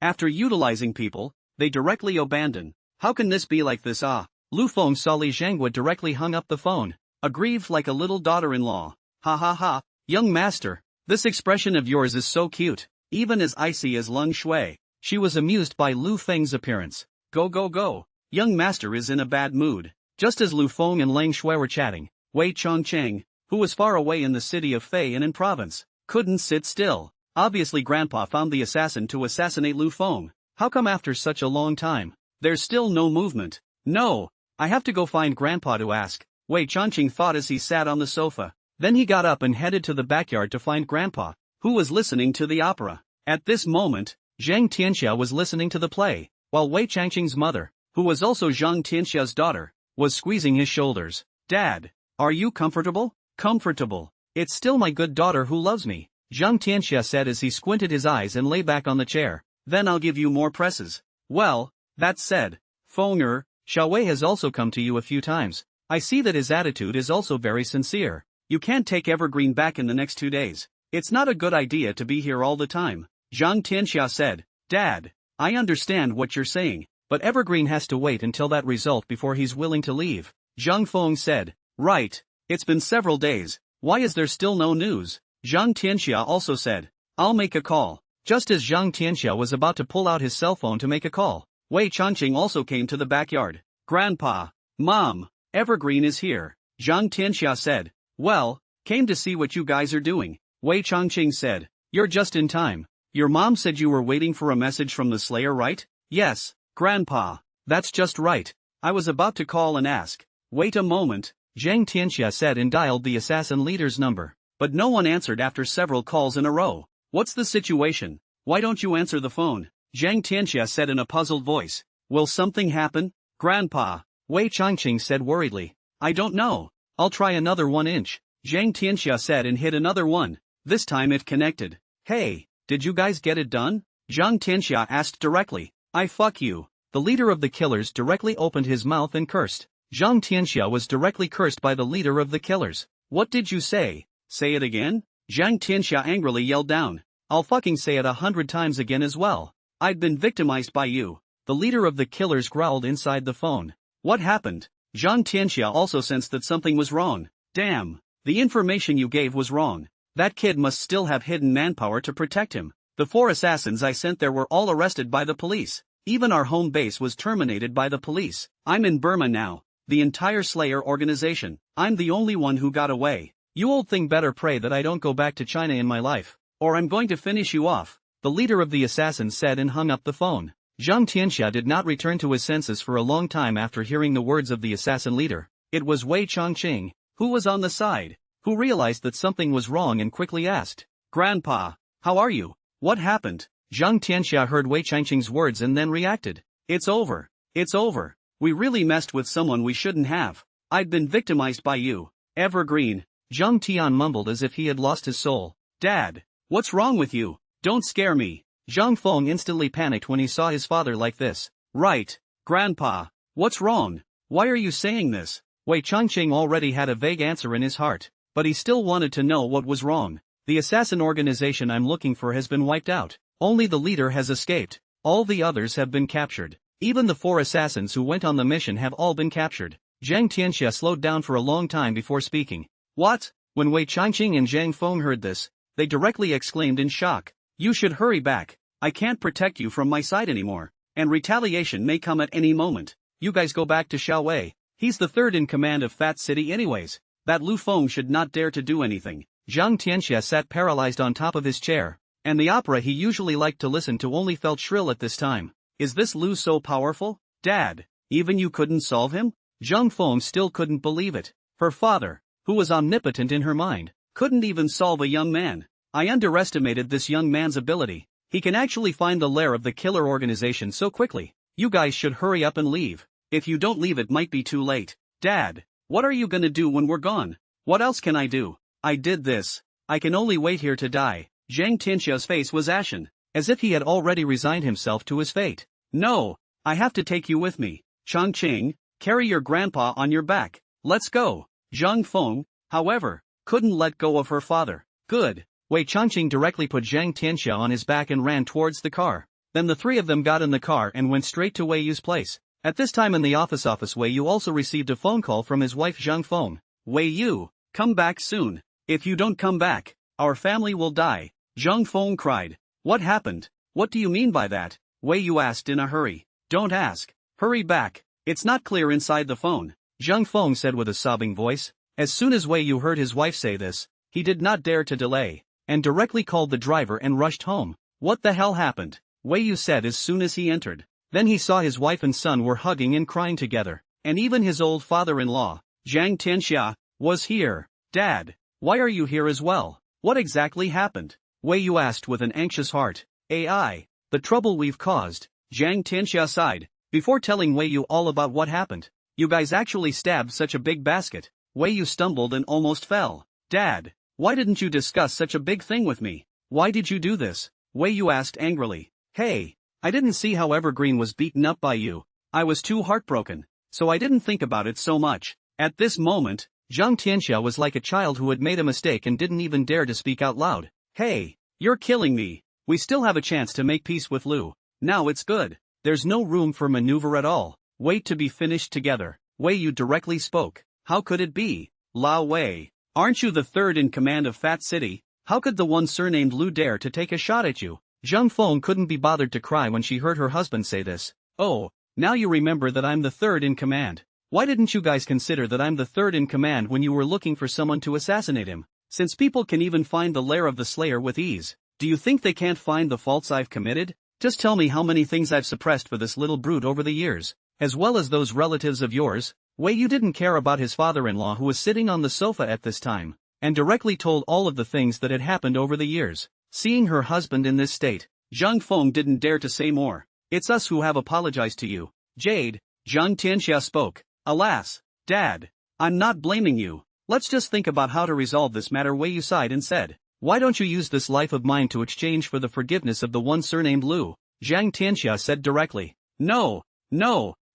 After utilizing people, they directly abandon. How can this be like this? Lu Feng saw Li Zhengui directly hung up the phone. Aggrieved like a little daughter-in-law. Ha ha ha, young master, this expression of yours is so cute, even as icy as Leng Shui. She was amused by Lu Feng's appearance. Go go go, young master is in a bad mood. Just as Lu Feng and Leng Shui were chatting, Wei Chongqing, who was far away in the city of Fei and in province, couldn't sit still. Obviously Grandpa found the assassin to assassinate Lu Feng. How come after such a long time, there's still no movement? No, I have to go find Grandpa to ask, Wei Chongqing thought as he sat on the sofa. Then he got up and headed to the backyard to find Grandpa, who was listening to the opera. At this moment, Zhang Tianxia was listening to the play, while Wei Changqing's mother, who was also Zhang Tianxia's daughter, was squeezing his shoulders. Dad, are you comfortable? Comfortable. It's still my good daughter who loves me, Zhang Tianxia said as he squinted his eyes and lay back on the chair. Then I'll give you more presses. Well, that said, Feng Xiaowei has also come to you a few times. I see that his attitude is also very sincere. You can't take Evergreen back in the next 2 days. It's not a good idea to be here all the time, Zhang Tianxia said. Dad, I understand what you're saying, but Evergreen has to wait until that result before he's willing to leave, Zhang Feng said. Right, it's been several days, why is there still no news? Zhang Tianxia also said. I'll make a call. Just as Zhang Tianxia was about to pull out his cell phone to make a call, Wei Chongqing also came to the backyard. Grandpa, Mom, Evergreen is here, Zhang Tianxia said. Well, came to see what you guys are doing, Wei Chongqing said. You're just in time. Your mom said you were waiting for a message from the Slayer, right? Yes, Grandpa, that's just right. I was about to call and ask. Wait a moment, Zhang Tianxia said and dialed the assassin leader's number. But no one answered after several calls in a row. What's the situation? Why don't you answer the phone? Zhang Tianxia said in a puzzled voice. Will something happen? Grandpa, Wei Chongqing said worriedly. I don't know. I'll try another 1 inch, Zhang Tianxia said and hit another one. This time it connected. Hey, did you guys get it done? Zhang Tianxia asked directly. I fuck you. The leader of the killers directly opened his mouth and cursed. Zhang Tianxia was directly cursed by the leader of the killers. What did you say? Say it again? Zhang Tianxia angrily yelled down. I'll fucking say it 100 times again as well. I've been victimized by you. The leader of the killers growled inside the phone. What happened? Zhang Tianxia also sensed that something was wrong. Damn, the information you gave was wrong. That kid must still have hidden manpower to protect him. The 4 assassins I sent there were all arrested by the police. Even our home base was terminated by the police. I'm in Burma now. The entire Slayer organization. I'm the only one who got away. You old thing better pray that I don't go back to China in my life, or I'm going to finish you off, the leader of the assassins said and hung up the phone. Zhang Tianxia did not return to his senses for a long time after hearing the words of the assassin leader. It was Wei Chongqing, who was on the side. who realized that something was wrong and quickly asked, "Grandpa, how are you? What happened?" Zhang Tianxia heard Wei Changqing's words and then reacted. "It's over. It's over. We really messed with someone we shouldn't have. I'd been victimized by you. Evergreen." Zhang Tian mumbled as if he had lost his soul. "Dad, what's wrong with you? Don't scare me." Zhang Feng instantly panicked when he saw his father like this. "Right, Grandpa. What's wrong? Why are you saying this?" Wei Changqing already had a vague answer in his heart, but he still wanted to know what was wrong. "The assassin organization I'm looking for has been wiped out. Only the leader has escaped. All the others have been captured. Even the 4 assassins who went on the mission have all been captured." Zhang Tianxia slowed down for a long time before speaking. "What?" When Wei Changqing and Zhang Feng heard this, they directly exclaimed in shock. "You should hurry back. I can't protect you from my side anymore, and retaliation may come at any moment. You guys go back to Xiaowei. He's the 3rd in command of Fat City anyways. That Lu Feng should not dare to do anything." Zhang Tianxia sat paralyzed on top of his chair, and the opera he usually liked to listen to only felt shrill at this time. "Is this Lu so powerful? Dad, even you couldn't solve him?" Zhang Feng still couldn't believe it. Her father, who was omnipotent in her mind, couldn't even solve a young man. "I underestimated this young man's ability. He can actually find the lair of the killer organization so quickly. You guys should hurry up and leave. If you don't leave it might be too late." "Dad, what are you gonna do when we're gone? What else can I do? I did this. I can only wait here to die." Zhang Tianxia's face was ashen, as if he had already resigned himself to his fate. "No, I have to take you with me. Changqing, carry your grandpa on your back. Let's go." Zhang Feng, however, couldn't let go of her father. "Good." Wei Changqing directly put Zhang Tianxia on his back and ran towards the car. Then the 3 of them got in the car and went straight to Wei Yu's place. At this time in the office Wei Yu also received a phone call from his wife Zhang Feng. "Wei Yu, come back soon. If you don't come back, our family will die." Zhang Feng cried. "What happened? What do you mean by that?" Wei Yu asked in a hurry. "Don't ask. Hurry back. It's not clear inside the phone," Zhang Feng said with a sobbing voice. As soon as Wei Yu heard his wife say this, he did not dare to delay, and directly called the driver and rushed home. "What the hell happened?" Wei Yu said as soon as he entered. Then he saw his wife and son were hugging and crying together, and even his old father-in-law, Zhang Tianxia, was here. "Dad, why are you here as well? What exactly happened?" Wei Yu asked with an anxious heart. "AI, the trouble we've caused," Zhang Tianxia sighed, before telling Wei Yu all about what happened. "You guys actually stabbed such a big basket." Wei Yu stumbled and almost fell. "Dad, why didn't you discuss such a big thing with me? Why did you do this?" Wei Yu asked angrily. "Hey, I didn't see how Evergreen was beaten up by you. I was too heartbroken, so I didn't think about it so much." At this moment, Zhang Tianxia was like a child who had made a mistake and didn't even dare to speak out loud. "Hey, you're killing me. We still have a chance to make peace with Lu. Now it's good. There's no room for maneuver at all. Wait to be finished together." Wei Yu directly spoke. "How could it be? Lao Wei, aren't you the 3rd in command of Fat City? How could the one surnamed Lu dare to take a shot at you?" Zhang Feng couldn't be bothered to cry when she heard her husband say this. "Oh, now you remember that I'm the 3rd in command. Why didn't you guys consider that I'm the 3rd in command when you were looking for someone to assassinate him? Since people can even find the lair of the Slayer with ease, do you think they can't find the faults I've committed? Just tell me how many things I've suppressed for this little brute over the years, as well as those relatives of yours." Wei Yu didn't care about his father-in-law who was sitting on the sofa at this time, and directly told all of the things that had happened over the years. Seeing her husband in this state, Zhang Feng didn't dare to say more. "It's us who have apologized to you, Jade," Zhang Tianxia spoke. "Alas, Dad, I'm not blaming you. Let's just think about how to resolve this matter." Wei Yu sighed and said, "Why don't you use this life of mine to exchange for the forgiveness of the one surnamed Lu?" Zhang Tianxia said directly. No,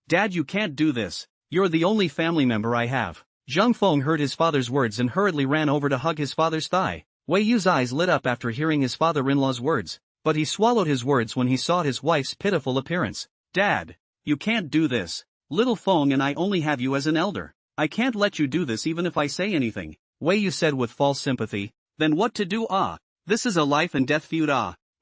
Dad, you can't do this. You're the only family member I have." Zhang Feng heard his father's words and hurriedly ran over to hug his father's thigh. Wei Yu's eyes lit up after hearing his father-in-law's words, but he swallowed his words when he saw his wife's pitiful appearance. "Dad, you can't do this. Little Feng and I only have you as an elder. I can't let you do this even if I say anything," Wei Yu said with false sympathy. "Then what to do? This is a life and death feud.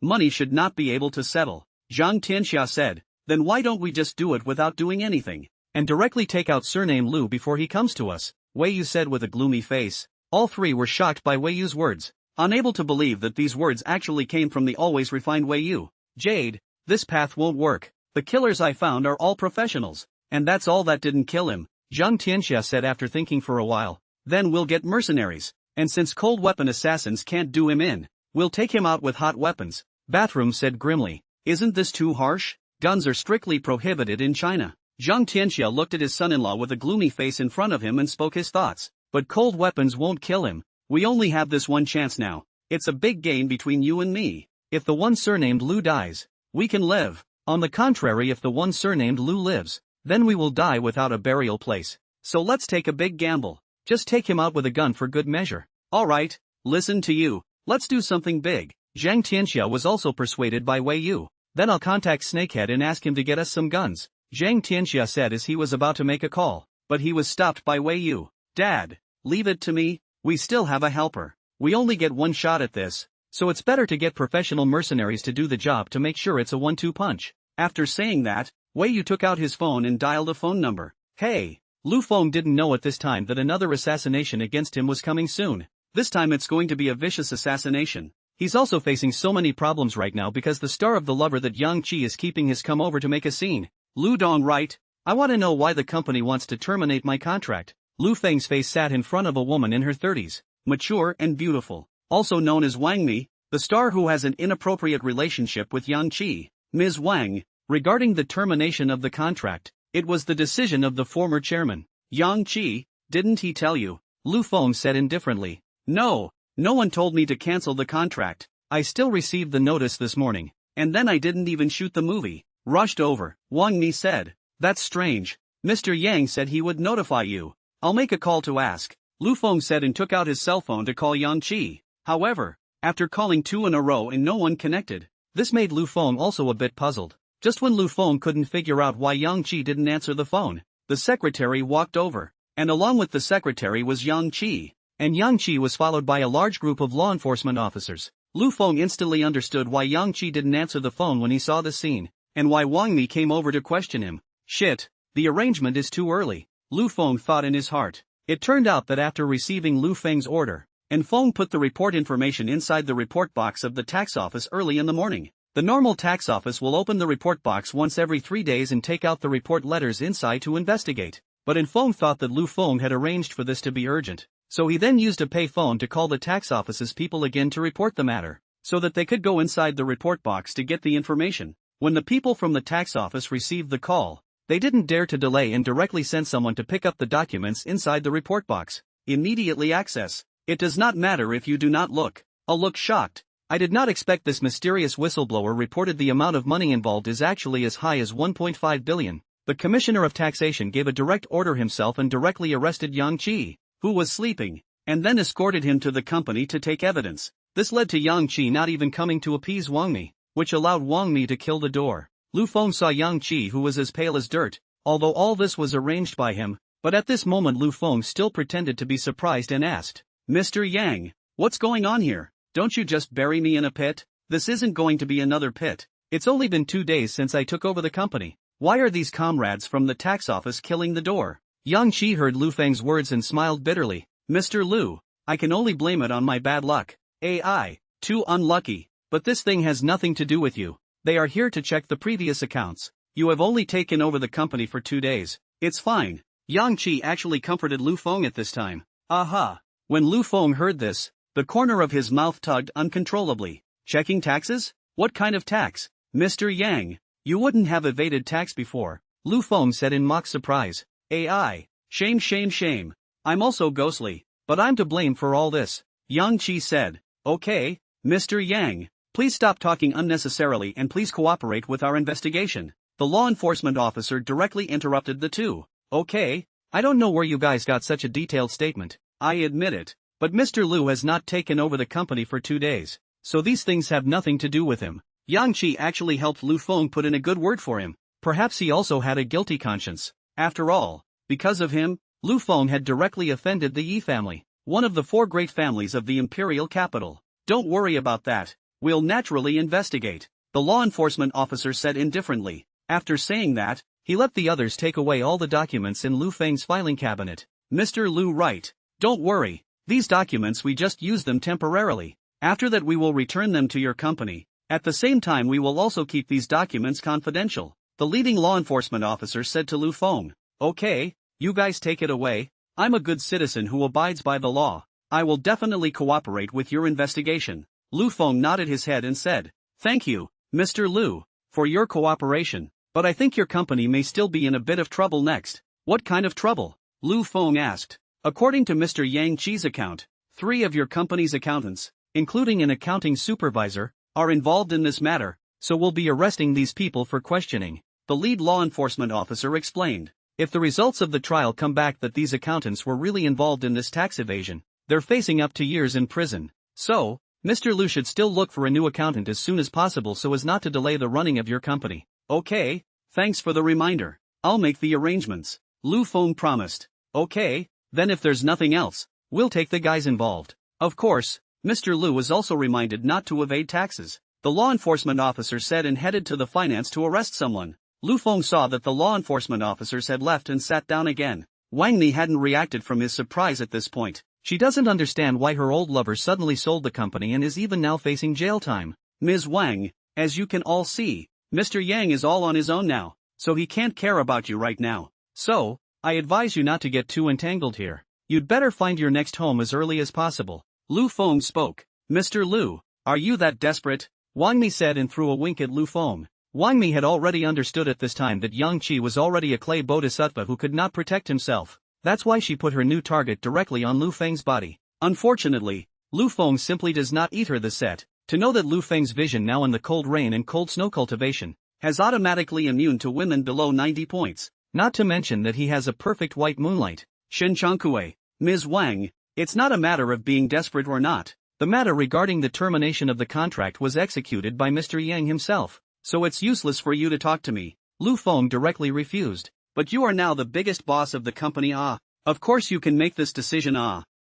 Money should not be able to settle," Zhang Tianxia said. "Then why don't we just do it without doing anything, and directly take out surname Lu before he comes to us?" Wei Yu said with a gloomy face. All 3 were shocked by Wei Yu's words, unable to believe that these words actually came from the always refined Wei Yu. "Jade, this path won't work. The killers I found are all professionals, and that's all that didn't kill him," Zhang Tianxia said after thinking for a while. "Then we'll get mercenaries. And since cold weapon assassins can't do him in, we'll take him out with hot weapons, Bathroom said grimly. Isn't this too harsh? Guns are strictly prohibited in China. Zhang Tianxia looked at his son-in-law with a gloomy face in front of him and spoke his thoughts. But cold weapons won't kill him. We only have this one chance now. It's a big game between you and me. If the one surnamed Lu dies, we can live. On the contrary, if the one surnamed Lu lives, then we will die without a burial place. So let's take a big gamble. Just take him out with a gun for good measure. Alright, listen to you. Let's do something big. Zhang Tianxia was also persuaded by Wei Yu. Then I'll contact Snakehead and ask him to get us some guns, Zhang Tianxia said as he was about to make a call. But he was stopped by Wei Yu. Dad, leave it to me. We still have a helper. We only get one shot at this, so it's better to get professional mercenaries to do the job to make sure it's a 1-2 punch. After saying that, Wei Yu took out his phone and dialed a phone number. Hey! Lu Feng didn't know at this time that another assassination against him was coming soon. This time it's going to be a vicious assassination. He's also facing so many problems right now because the star of the lover that Yang Qi is keeping has come over to make a scene. Lu Dong, right? I want to know why the company wants to terminate my contract. Lu Feng's face sat in front of a woman in her 30s, mature and beautiful, also known as Wang Mi, the star who has an inappropriate relationship with Yang Qi. Ms. Wang, regarding the termination of the contract, it was the decision of the former chairman. Yang Qi, didn't he tell you? Lu Feng said indifferently. No one told me to cancel the contract. I still received the notice this morning, and then I didn't even shoot the movie. Rushed over, Wang Mi said. That's strange. Mr. Yang said he would notify you. I'll make a call to ask, Lu Feng said and took out his cell phone to call Yang Qi. However, after calling 2 in a row and no one connected, this made Lu Feng also a bit puzzled. Just when Lu Feng couldn't figure out why Yang Qi didn't answer the phone, the secretary walked over, and along with the secretary was Yang Qi, and Yang Qi was followed by a large group of law enforcement officers. Lu Feng instantly understood why Yang Qi didn't answer the phone when he saw the scene, and why Wang Mi came over to question him. Shit, the arrangement is too early, Lu Feng thought in his heart. It turned out that after receiving Lu Feng's order, and Feng put the report information inside the report box of the tax office early in the morning. The normal tax office will open the report box once every 3 days and take out the report letters inside to investigate. But Feng thought that Lu Feng had arranged for this to be urgent, so he then used a pay phone to call the tax office's people again to report the matter, so that they could go inside the report box to get the information. When the people from the tax office received the call, they didn't dare to delay and directly sent someone to pick up the documents inside the report box. Immediately access. It does not matter if you do not look. I'll look shocked. I did not expect this mysterious whistleblower reported the amount of money involved is actually as high as 1.5 billion. The Commissioner of Taxation gave a direct order himself and directly arrested Yang Qi, who was sleeping, and then escorted him to the company to take evidence. This led to Yang Qi not even coming to appease Wang Mi, which allowed Wang Mi to kill the door. Lu Feng saw Yang Qi, who was as pale as dirt, although all this was arranged by him, but at this moment Lu Feng still pretended to be surprised and asked, Mr. Yang, what's going on here? Don't you just bury me in a pit? This isn't going to be another pit. It's only been 2 days since I took over the company. Why are these comrades from the tax office killing the door? Yang Qi heard Lu Feng's words and smiled bitterly. Mr. Lu, I can only blame it on my bad luck. AI, too unlucky, but this thing has nothing to do with you. They are here to check the previous accounts. You have only taken over the company for 2 days. It's fine. Yang Qi actually comforted Lu Feng at this time. Aha. When Lu Feng heard this, the corner of his mouth tugged uncontrollably. Checking taxes? What kind of tax? Mr. Yang, you wouldn't have evaded tax before, Lu Feng said in mock surprise. AI. Shame, shame, shame. I'm also ghostly, but I'm to blame for all this, Yang Qi said. Okay, Mr. Yang, please stop talking unnecessarily and please cooperate with our investigation. The law enforcement officer directly interrupted the two. Okay, I don't know where you guys got such a detailed statement. I admit it, but Mr. Lu has not taken over the company for 2 days, so these things have nothing to do with him. Yang Qi actually helped Lu Feng put in a good word for him. Perhaps he also had a guilty conscience. After all, because of him, Lu Feng had directly offended the Yi family, one of the 4 great families of the imperial capital. Don't worry about that. We'll naturally investigate, the law enforcement officer said indifferently. After saying that, he let the others take away all the documents in Lu Feng's filing cabinet. Mr. Lu, right. Don't worry. These documents, we just use them temporarily. After that we will return them to your company. At the same time we will also keep these documents confidential, the leading law enforcement officer said to Lu Feng. Okay, you guys take it away. I'm a good citizen who abides by the law. I will definitely cooperate with your investigation. Lu Feng nodded his head and said, "Thank you, Mr. Lu, for your cooperation, but I think your company may still be in a bit of trouble next." "What kind of trouble?" Lu Feng asked. "According to Mr. Yang Chi's account, 3 of your company's accountants, including an accounting supervisor, are involved in this matter, so we'll be arresting these people for questioning," the lead law enforcement officer explained. "If the results of the trial come back that these accountants were really involved in this tax evasion, they're facing up to years in prison. So, Mr. Lu should still look for a new accountant as soon as possible so as not to delay the running of your company." "Okay, thanks for the reminder. I'll make the arrangements," Lu Feng promised. "Okay, then if there's nothing else, we'll take the guys involved." Of course, Mr. Lu was also reminded not to evade taxes, the law enforcement officer said, and headed to the finance to arrest someone. Lu Feng saw that the law enforcement officers had left and sat down again. Wang Mi hadn't reacted from his surprise at this point. She doesn't understand why her old lover suddenly sold the company and is even now facing jail time. "Ms. Wang, as you can all see, Mr. Yang is all on his own now, so he can't care about you right now. So, I advise you not to get too entangled here. You'd better find your next home as early as possible." Lu Feng spoke. "Mr. Lu, are you that desperate?" Wang Mi said and threw a wink at Lu Feng. Wang Mi had already understood at this time that Yang Qi was already a clay bodhisattva who could not protect himself. That's why she put her new target directly on Lu Feng's body. Unfortunately, Lu Feng simply does not eat her the set. To know that Lu Feng's vision now in the cold rain and cold snow cultivation has automatically immune to women below 90 points. Not to mention that he has a perfect white moonlight. Shen Changkue, "Ms. Wang, it's not a matter of being desperate or not. The matter regarding the termination of the contract was executed by Mr. Yang himself, so it's useless for you to talk to me." Lu Feng directly refused. "But you are now the biggest boss of the company, of course you can make this decision,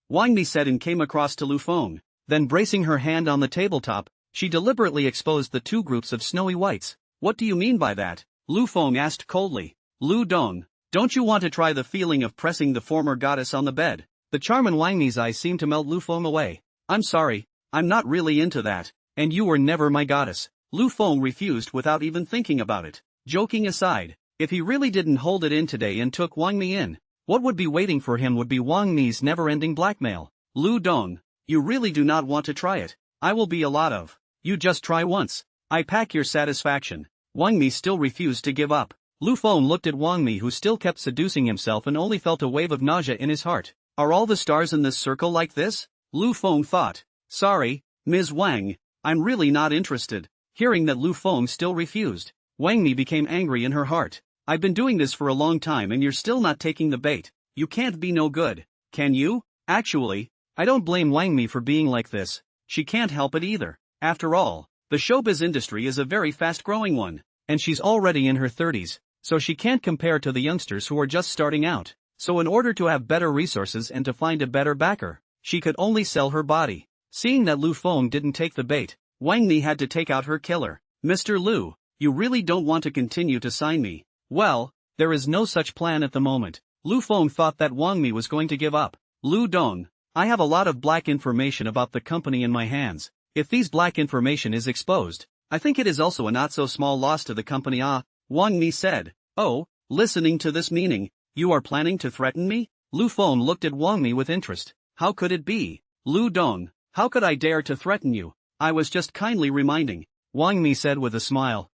Wang Mi said and came across to Lu Feng. Then bracing her hand on the tabletop, she deliberately exposed the 2 groups of snowy whites. "What do you mean by that?" Lu Feng asked coldly. "Lu Dong, don't you want to try the feeling of pressing the former goddess on the bed?" The charm in Wang Mi's eyes seemed to melt Lu Feng away. "I'm sorry, I'm not really into that, and you were never my goddess." Lu Feng refused without even thinking about it. Joking aside, if he really didn't hold it in today and took Wang Mi in, what would be waiting for him would be Wang Mi's never-ending blackmail. "Lu Dong, you really do not want to try it. I will be a lot of. You just try once. I pack your satisfaction." Wang Mi still refused to give up. Lu Feng looked at Wang Mi, who still kept seducing himself, and only felt a wave of nausea in his heart. Are all the stars in this circle like this? Lu Feng thought. "Sorry, Ms. Wang, I'm really not interested." Hearing that Lu Feng still refused, Wang Mi became angry in her heart. "I've been doing this for a long time and you're still not taking the bait. You can't be no good, can you?" Actually, I don't blame Wang Mi for being like this. She can't help it either. After all, the showbiz industry is a very fast-growing one, and she's already in her 30s, so she can't compare to the youngsters who are just starting out. So in order to have better resources and to find a better backer, she could only sell her body. Seeing that Lu Feng didn't take the bait, Wang Mi had to take out her killer. "Mr. Lu, you really don't want to continue to sign me?" "Well, there is no such plan at the moment." Lu Feng thought that Wang Mi was going to give up. "Lu Dong, I have a lot of black information about the company in my hands. If these black information is exposed, I think it is also a not so small loss to the company, Wang Mi said. "Oh, listening to this meaning, you are planning to threaten me?" Lu Feng looked at Wang Mi with interest. "How could it be? Lu Dong, how could I dare to threaten you? I was just kindly reminding," Wang Mi said with a smile.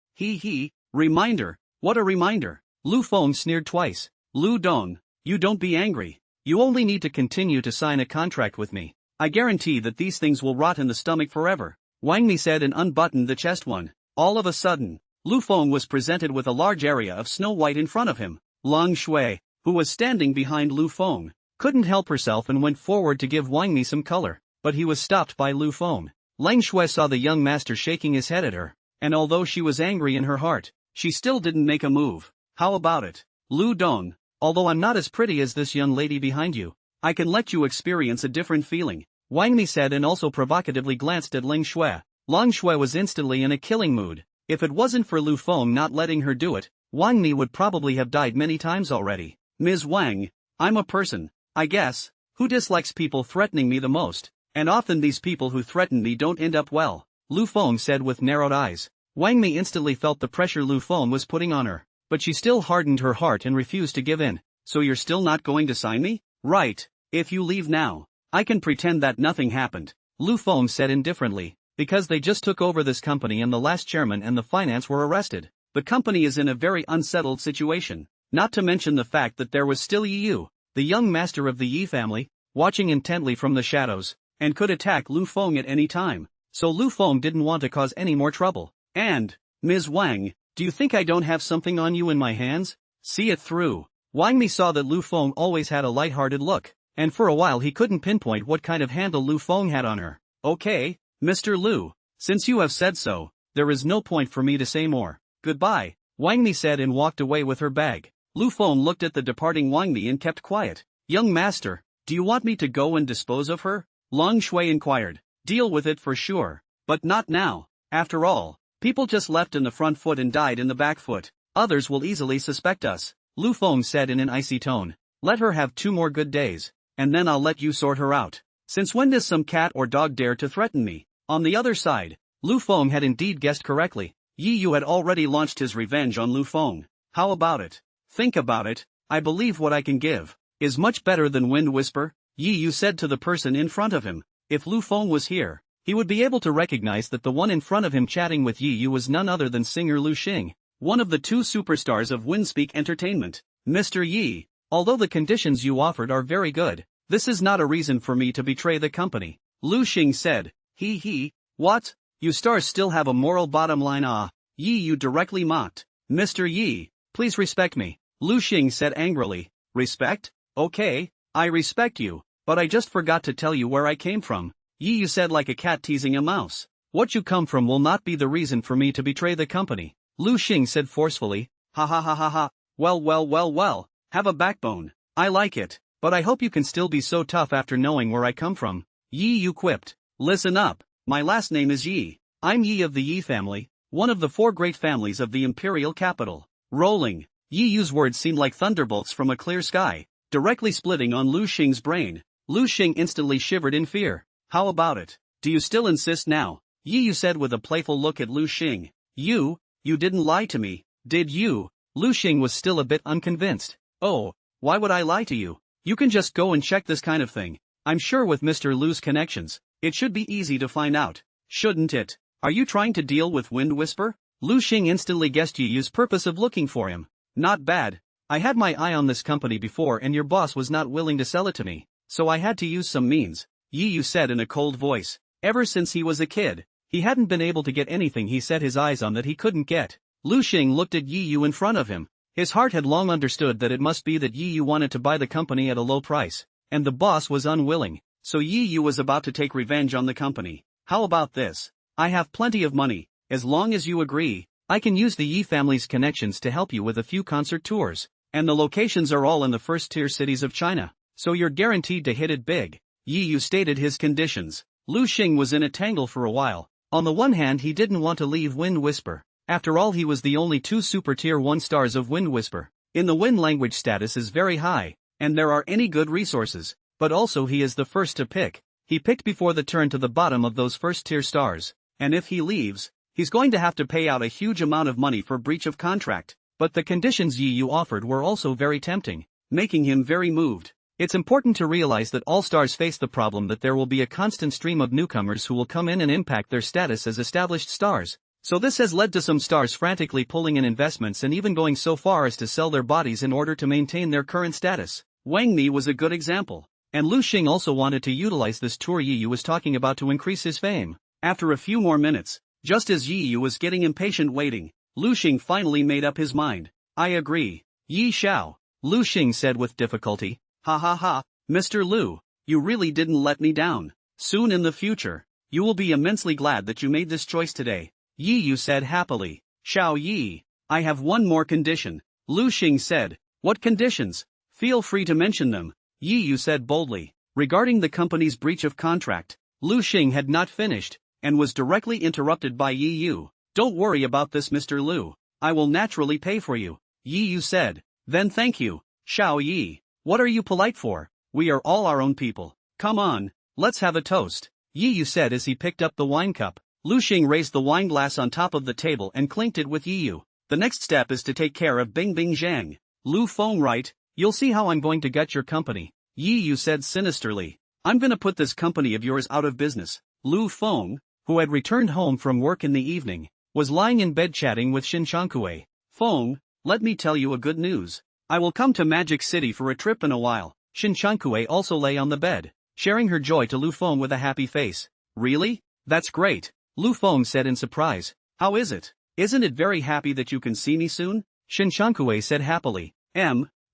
Reminder, what a reminder." Lu Feng sneered twice. "Lu Dong, you don't be angry. You only need to continue to sign a contract with me. I guarantee that these things will rot in the stomach forever," Wang Mi said and unbuttoned the chest one. All of a sudden, Lu Feng was presented with a large area of snow white in front of him. Lang Shui, who was standing behind Lu Feng, couldn't help herself and went forward to give Wang Mi some color, but he was stopped by Lu Feng. Lang Shui saw the young master shaking his head at her, and although she was angry in her heart, she still didn't make a move. "How about it, Lu Dong? Although I'm not as pretty as this young lady behind you, I can let you experience a different feeling," Wang Mi said and also provocatively glanced at Lang Shui. Lang Shui was instantly in a killing mood. If it wasn't for Lu Feng not letting her do it, Wang Mi would probably have died many times already. "Ms. Wang, I'm a person, I guess, who dislikes people threatening me the most, and often these people who threaten me don't end up well," Lu Feng said with narrowed eyes. Wang Mi instantly felt the pressure Lu Feng was putting on her, but she still hardened her heart and refused to give in. "So you're still not going to sign me? Right, if you leave now, I can pretend that nothing happened, Lu Feng said indifferently, because they just took over this company and the last chairman and the finance were arrested. The company is in a very unsettled situation, not to mention the fact that there was still Yi Yu, the young master of the Yi family, watching intently from the shadows, and could attack Lu Feng at any time, so Lu Feng didn't want to cause any more trouble. And, Ms. Wang, do you think I don't have something on you in my hands? See it through. Wang Mi saw that Lu Feng always had a light-hearted look, and for a while he couldn't pinpoint what kind of handle Lu Feng had on her. Okay, Mr. Lu, since you have said so, there is no point for me to say more. Goodbye, Wang Mi said and walked away with her bag. Lu Feng looked at the departing Wang Mi and kept quiet. Young master, do you want me to go and dispose of her? Long Shui inquired. Deal with it for sure, but not now. After all, people just left in the front foot and died in the back foot. Others will easily suspect us, Lu Feng said in an icy tone. Let her have 2 more good days, and then I'll let you sort her out. Since when does some cat or dog dare to threaten me? On the other side, Lu Feng had indeed guessed correctly. Yi Yu had already launched his revenge on Lu Feng. How about it? Think about it. I believe what I can give is much better than Wind Whisper, Yi Yu said to the person in front of him. If Lu Feng was here, he would be able to recognize that the one in front of him chatting with Yi Yu was none other than singer Lu Xing, one of the 2 superstars of Windspeak Entertainment. Mr. Yi, although the conditions you offered are very good, this is not a reason for me to betray the company, Lu Xing said. What? You stars still have a moral bottom line? Yi Yu directly mocked. Mr. Yi, please respect me, Lu Xing said angrily. Respect? Okay, I respect you, but I just forgot to tell you where I came from, Yi Yu said like a cat teasing a mouse. What you come from will not be the reason for me to betray the company, Lu Xing said forcefully. Ha ha ha ha ha, well, have a backbone. I like it, but I hope you can still be so tough after knowing where I come from, Yi Yu quipped. Listen up, my last name is Yi. I'm Yi of the Yi family, one of the 4 great families of the imperial capital. Rolling. Yi Yu's words seemed like thunderbolts from a clear sky, directly splitting on Lu Xing's brain. Lu Xing instantly shivered in fear. How about it? Do you still insist now? Yi Yu said with a playful look at Lu Xing. You didn't lie to me, did you? Lu Xing was still a bit unconvinced. Oh, why would I lie to you? You can just go and check this kind of thing. I'm sure with Mr. Lu's connections, it should be easy to find out, shouldn't it? Are you trying to deal with Wind Whisper? Lu Xing instantly guessed Yi Yu's purpose of looking for him. Not bad. I had my eye on this company before and your boss was not willing to sell it to me, so I had to use some means, Yi Yu said in a cold voice. Ever since he was a kid, he hadn't been able to get anything he set his eyes on that he couldn't get. Lu Xing looked at Yi Yu in front of him. His heart had long understood that it must be that Yi Yu wanted to buy the company at a low price, and the boss was unwilling, so Yi Yu was about to take revenge on the company. How about this? I have plenty of money. As long as you agree, I can use the Yi family's connections to help you with a few concert tours, and the locations are all in the first-tier cities of China, so you're guaranteed to hit it big. Yi Yu stated his conditions. Lu Xing was in a tangle for a while. On the one hand, he didn't want to leave Wind Whisper. After all, he was the only 2 super tier 1 stars of Wind Whisper. In the Wind language status is very high, and there are any good resources, but also he is the first to pick. He picked before the turn to the bottom of those first tier stars, and if he leaves, he's going to have to pay out a huge amount of money for breach of contract. But the conditions Yi Yu offered were also very tempting, making him very moved. It's important to realize that all stars face the problem that there will be a constant stream of newcomers who will come in and impact their status as established stars. So this has led to some stars frantically pulling in investments and even going so far as to sell their bodies in order to maintain their current status. Wang Mi was a good example. And Lu Xing also wanted to utilize this tour Yi Yu was talking about to increase his fame. After a few more minutes, just as Yi Yu was getting impatient waiting, Lu Xing finally made up his mind. I agree. Yi Xiao, Lu Xing said with difficulty. Ha ha ha, Mr. Lu, you really didn't let me down. Soon in the future, you will be immensely glad that you made this choice today, Yi Yu said happily. Xiao Yi, I have one more condition, Lu Xing said. What conditions? Feel free to mention them, Yi Yu said boldly. Regarding the company's breach of contract, Lu Xing had not finished, and was directly interrupted by Yi Yu. Don't worry about this, Mr. Lu. I will naturally pay for you, Yi Yu said. Then thank you, Xiao Yi. What are you polite for? We are all our own people. Come on, let's have a toast, Yi Yu said as he picked up the wine cup. Lu Xing raised the wine glass on top of the table and clinked it with Yi Yu. The next step is to take care of Bing Bing Zhang. Lu Feng, right? You'll see how I'm going to gut your company, Yi Yu said sinisterly. I'm gonna put this company of yours out of business. Lu Feng, who had returned home from work in the evening, was lying in bed chatting with Shin Shankue. Feng, let me tell you a good news. I will come to Magic City for a trip in a while. Shin Shankue also lay on the bed, sharing her joy to Lu Feng with a happy face. Really? That's great, Lu Feng said in surprise. How is it? Isn't it very happy that you can see me soon? Shin Shankue said happily.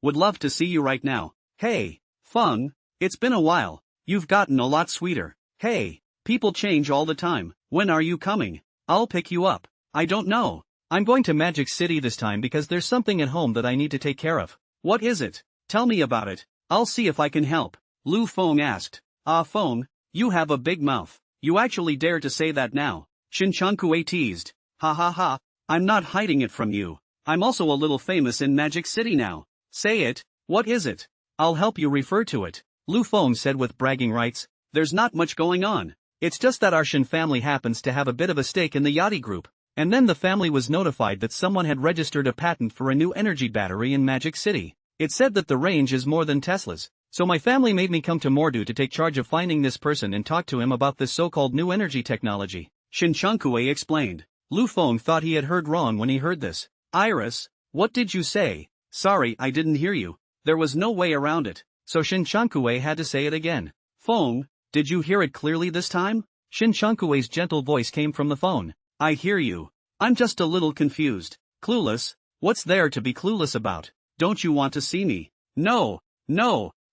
Would love to see you right now. Hey, Feng, it's been a while. You've gotten a lot sweeter. Hey, people change all the time. When are you coming? I'll pick you up. I don't know. I'm going to Magic City this time because there's something at home that I need to take care of. What is it? Tell me about it. I'll see if I can help. Lu Feng asked. Ah, Feng, you have a big mouth. You actually dare to say that now. Shin Shankue teased. Ha ha ha, I'm not hiding it from you. I'm also a little famous in Magic City now. Say it, what is it? I'll help you refer to it. Lu Feng said with bragging rights. There's not much going on. It's just that our Shin family happens to have a bit of a stake in the Yachty Group. And then the family was notified that someone had registered a patent for a new energy battery in Magic City. It said that the range is more than Tesla's. So my family made me come to Mordu to take charge of finding this person and talk to him about this so-called new energy technology. Shin Shankue explained. Lu Feng thought he had heard wrong when he heard this. Iris, what did you say? Sorry, I didn't hear you. There was no way around it. So Shin Shankue had to say it again. Feng, did you hear it clearly this time? Shin Shankue's gentle voice came from the phone. I hear you. I'm just a little confused. Clueless? What's there to be clueless about? Don't you want to see me? No,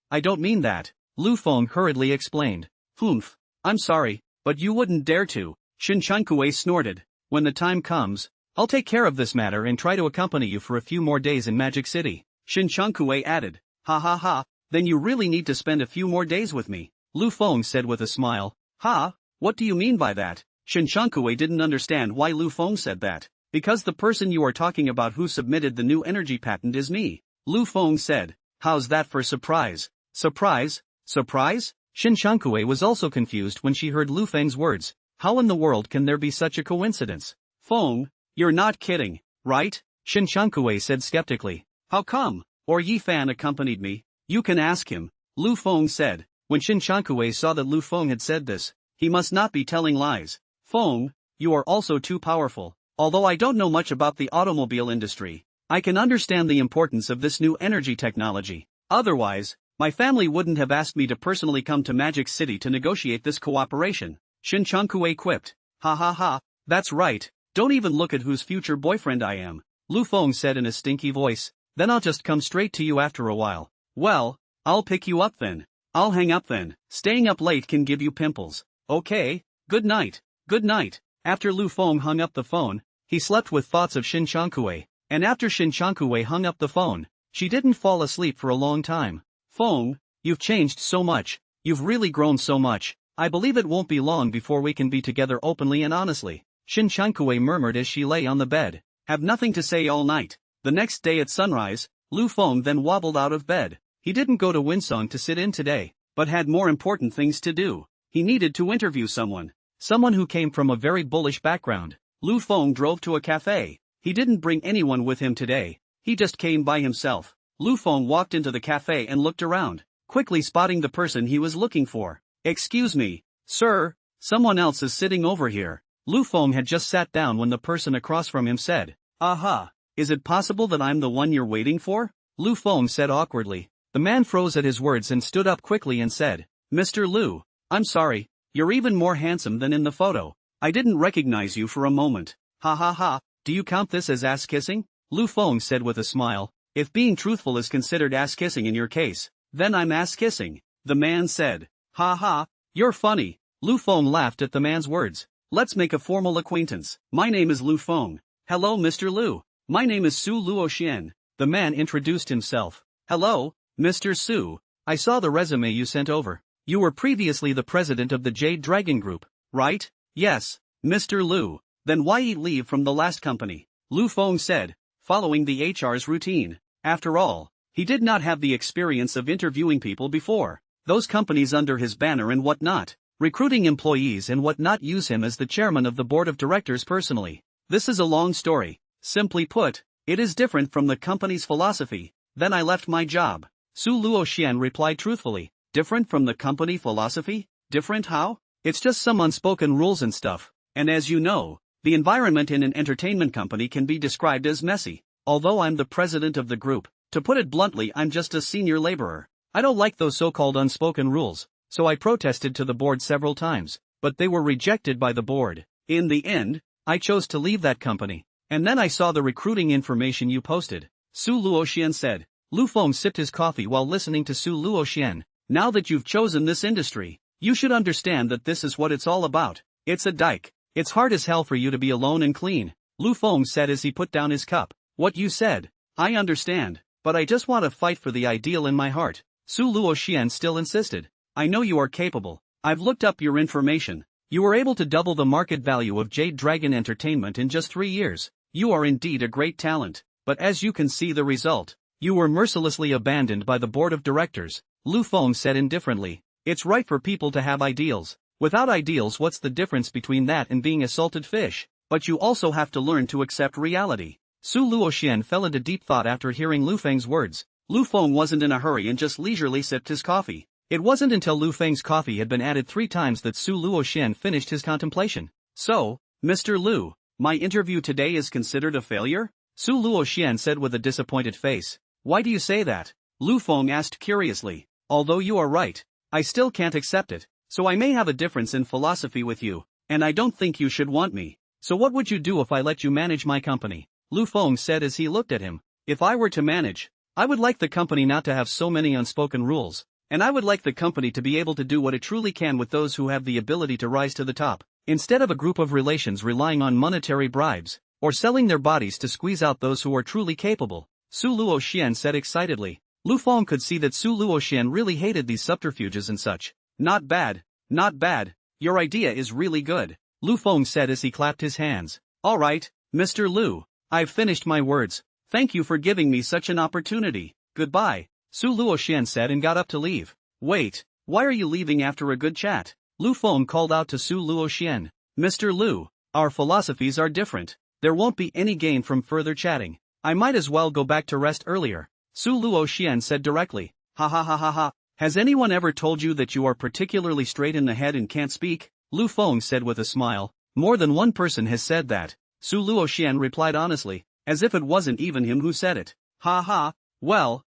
I don't mean that. Lu Feng hurriedly explained. Humph, I'm sorry, but you wouldn't dare to. Shin Shankue snorted. When the time comes, I'll take care of this matter and try to accompany you for a few more days in Magic City. Shin Shankue added. Ha ha ha, then you really need to spend a few more days with me. Lu Feng said with a smile. Ha, what do you mean by that? Shin Shankue didn't understand why Lu Feng said that. Because the person you are talking about who submitted the new energy patent is me. Lu Feng said. How's that for surprise? Surprise? Surprise? Shin Shankue was also confused when she heard Lu Feng's words. How in the world can there be such a coincidence? Feng, you're not kidding, right? Shin Shankue said skeptically. How come? Or Yi Fan accompanied me. You can ask him, Lu Feng said. When Shin Shankue saw that Lu Feng had said this, he must not be telling lies. Feng, you are also too powerful. Although I don't know much about the automobile industry, I can understand the importance of this new energy technology. Otherwise, my family wouldn't have asked me to personally come to Magic City to negotiate this cooperation. Shin Shankue quipped. Ha ha ha, that's right, don't even look at whose future boyfriend I am. Lu Feng said in a stinky voice. Then I'll just come straight to you after a while. Well, I'll pick you up then. I'll hang up then. Staying up late can give you pimples. Okay, good night. Good night. After Lu Feng hung up the phone, he slept with thoughts of Shin Shankue. And after Shin Shankue hung up the phone, she didn't fall asleep for a long time. Feng, you've changed so much. You've really grown so much. I believe it won't be long before we can be together openly and honestly. Shin Shankue murmured as she lay on the bed. Have nothing to say all night. The next day at sunrise, Lu Feng then wobbled out of bed. He didn't go to Winsong to sit in today, but had more important things to do. He needed to interview someone. Someone who came from a very bullish background. Lu Feng drove to a cafe. He didn't bring anyone with him today. He just came by himself. Lu Feng walked into the cafe and looked around, quickly spotting the person he was looking for. Excuse me, sir, someone else is sitting over here. Lu Feng had just sat down when the person across from him said, Aha, is it possible that I'm the one you're waiting for? Lu Feng said awkwardly. The man froze at his words and stood up quickly and said, Mr. Lu, I'm sorry, you're even more handsome than in the photo. I didn't recognize you for a moment. Ha ha ha, do you count this as ass-kissing? Lu Feng said with a smile. If being truthful is considered ass-kissing in your case, then I'm ass-kissing. The man said. Ha ha, you're funny. Lu Feng laughed at the man's words. Let's make a formal acquaintance. My name is Lu Feng. Hello Mr. Lu. My name is Su Luoxian. The man introduced himself. Hello, Mr. Su. I saw the resume you sent over. You were previously the president of the Jade Dragon Group, right? Yes, Mr. Lu. Then why eat leave from the last company? Lu Feng said, following the HR's routine. After all, he did not have the experience of interviewing people before. Those companies under his banner and whatnot, recruiting employees and whatnot use him as the chairman of the board of directors personally. This is a long story. Simply put, it is different from the company's philosophy. Then I left my job. Su Luoxian replied truthfully. Different from the company philosophy? Different how? It's just some unspoken rules and stuff, and as you know, the environment in an entertainment company can be described as messy. Although I'm the president of the group, to put it bluntly, I'm just a senior laborer. I don't like those so-called unspoken rules, so I protested to the board several times, but they were rejected by the board. In the end, I chose to leave that company. And then I saw the recruiting information you posted, Su Luoxian said. Lu Feng sipped his coffee while listening to Su Luoxian. Now that you've chosen this industry, you should understand that this is what it's all about. It's a dike. It's hard as hell for you to be alone and clean, Lu Feng said as he put down his cup. What you said, I understand, but I just want to fight for the ideal in my heart. Su Luoxian still insisted. I know you are capable. I've looked up your information. You were able to double the market value of Jade Dragon Entertainment in just 3 years. You are indeed a great talent, but as you can see the result, you were mercilessly abandoned by the board of directors, Lu Feng said indifferently. It's right for people to have ideals. Without ideals, what's the difference between that and being a salted fish? But you also have to learn to accept reality. Su Luoxian fell into deep thought after hearing Lu Feng's words. Lu Feng wasn't in a hurry and just leisurely sipped his coffee. It wasn't until Lu Feng's coffee had been added 3 times that Su Luoxian finished his contemplation. So, Mr. Lu, my interview today is considered a failure? Su Luoxian said with a disappointed face. Why do you say that? Lu Feng asked curiously. Although you are right, I still can't accept it, so I may have a difference in philosophy with you, and I don't think you should want me. So what would you do if I let you manage my company? Lu Feng said as he looked at him. If I were to manage, I would like the company not to have so many unspoken rules, and I would like the company to be able to do what it truly can with those who have the ability to rise to the top, instead of a group of relations relying on monetary bribes, or selling their bodies to squeeze out those who are truly capable, Su Luoxian said excitedly. Lu Feng could see that Su Luoxian really hated these subterfuges and such. Not bad, not bad, your idea is really good, Lu Feng said as he clapped his hands. Alright, Mr. Lu, I've finished my words. Thank you for giving me such an opportunity. Goodbye, Su Luoxian said and got up to leave. Wait, why are you leaving after a good chat? Lu Feng called out to Su Luoxian. Mr. Lu, our philosophies are different. There won't be any gain from further chatting. I might as well go back to rest earlier, Su Luoxian said directly. Ha ha ha ha ha. Has anyone ever told you that you are particularly straight in the head and can't speak? Lu Feng said with a smile. More than one person has said that, Su Luoxian replied honestly, as if it wasn't even him who said it. Ha ha, well,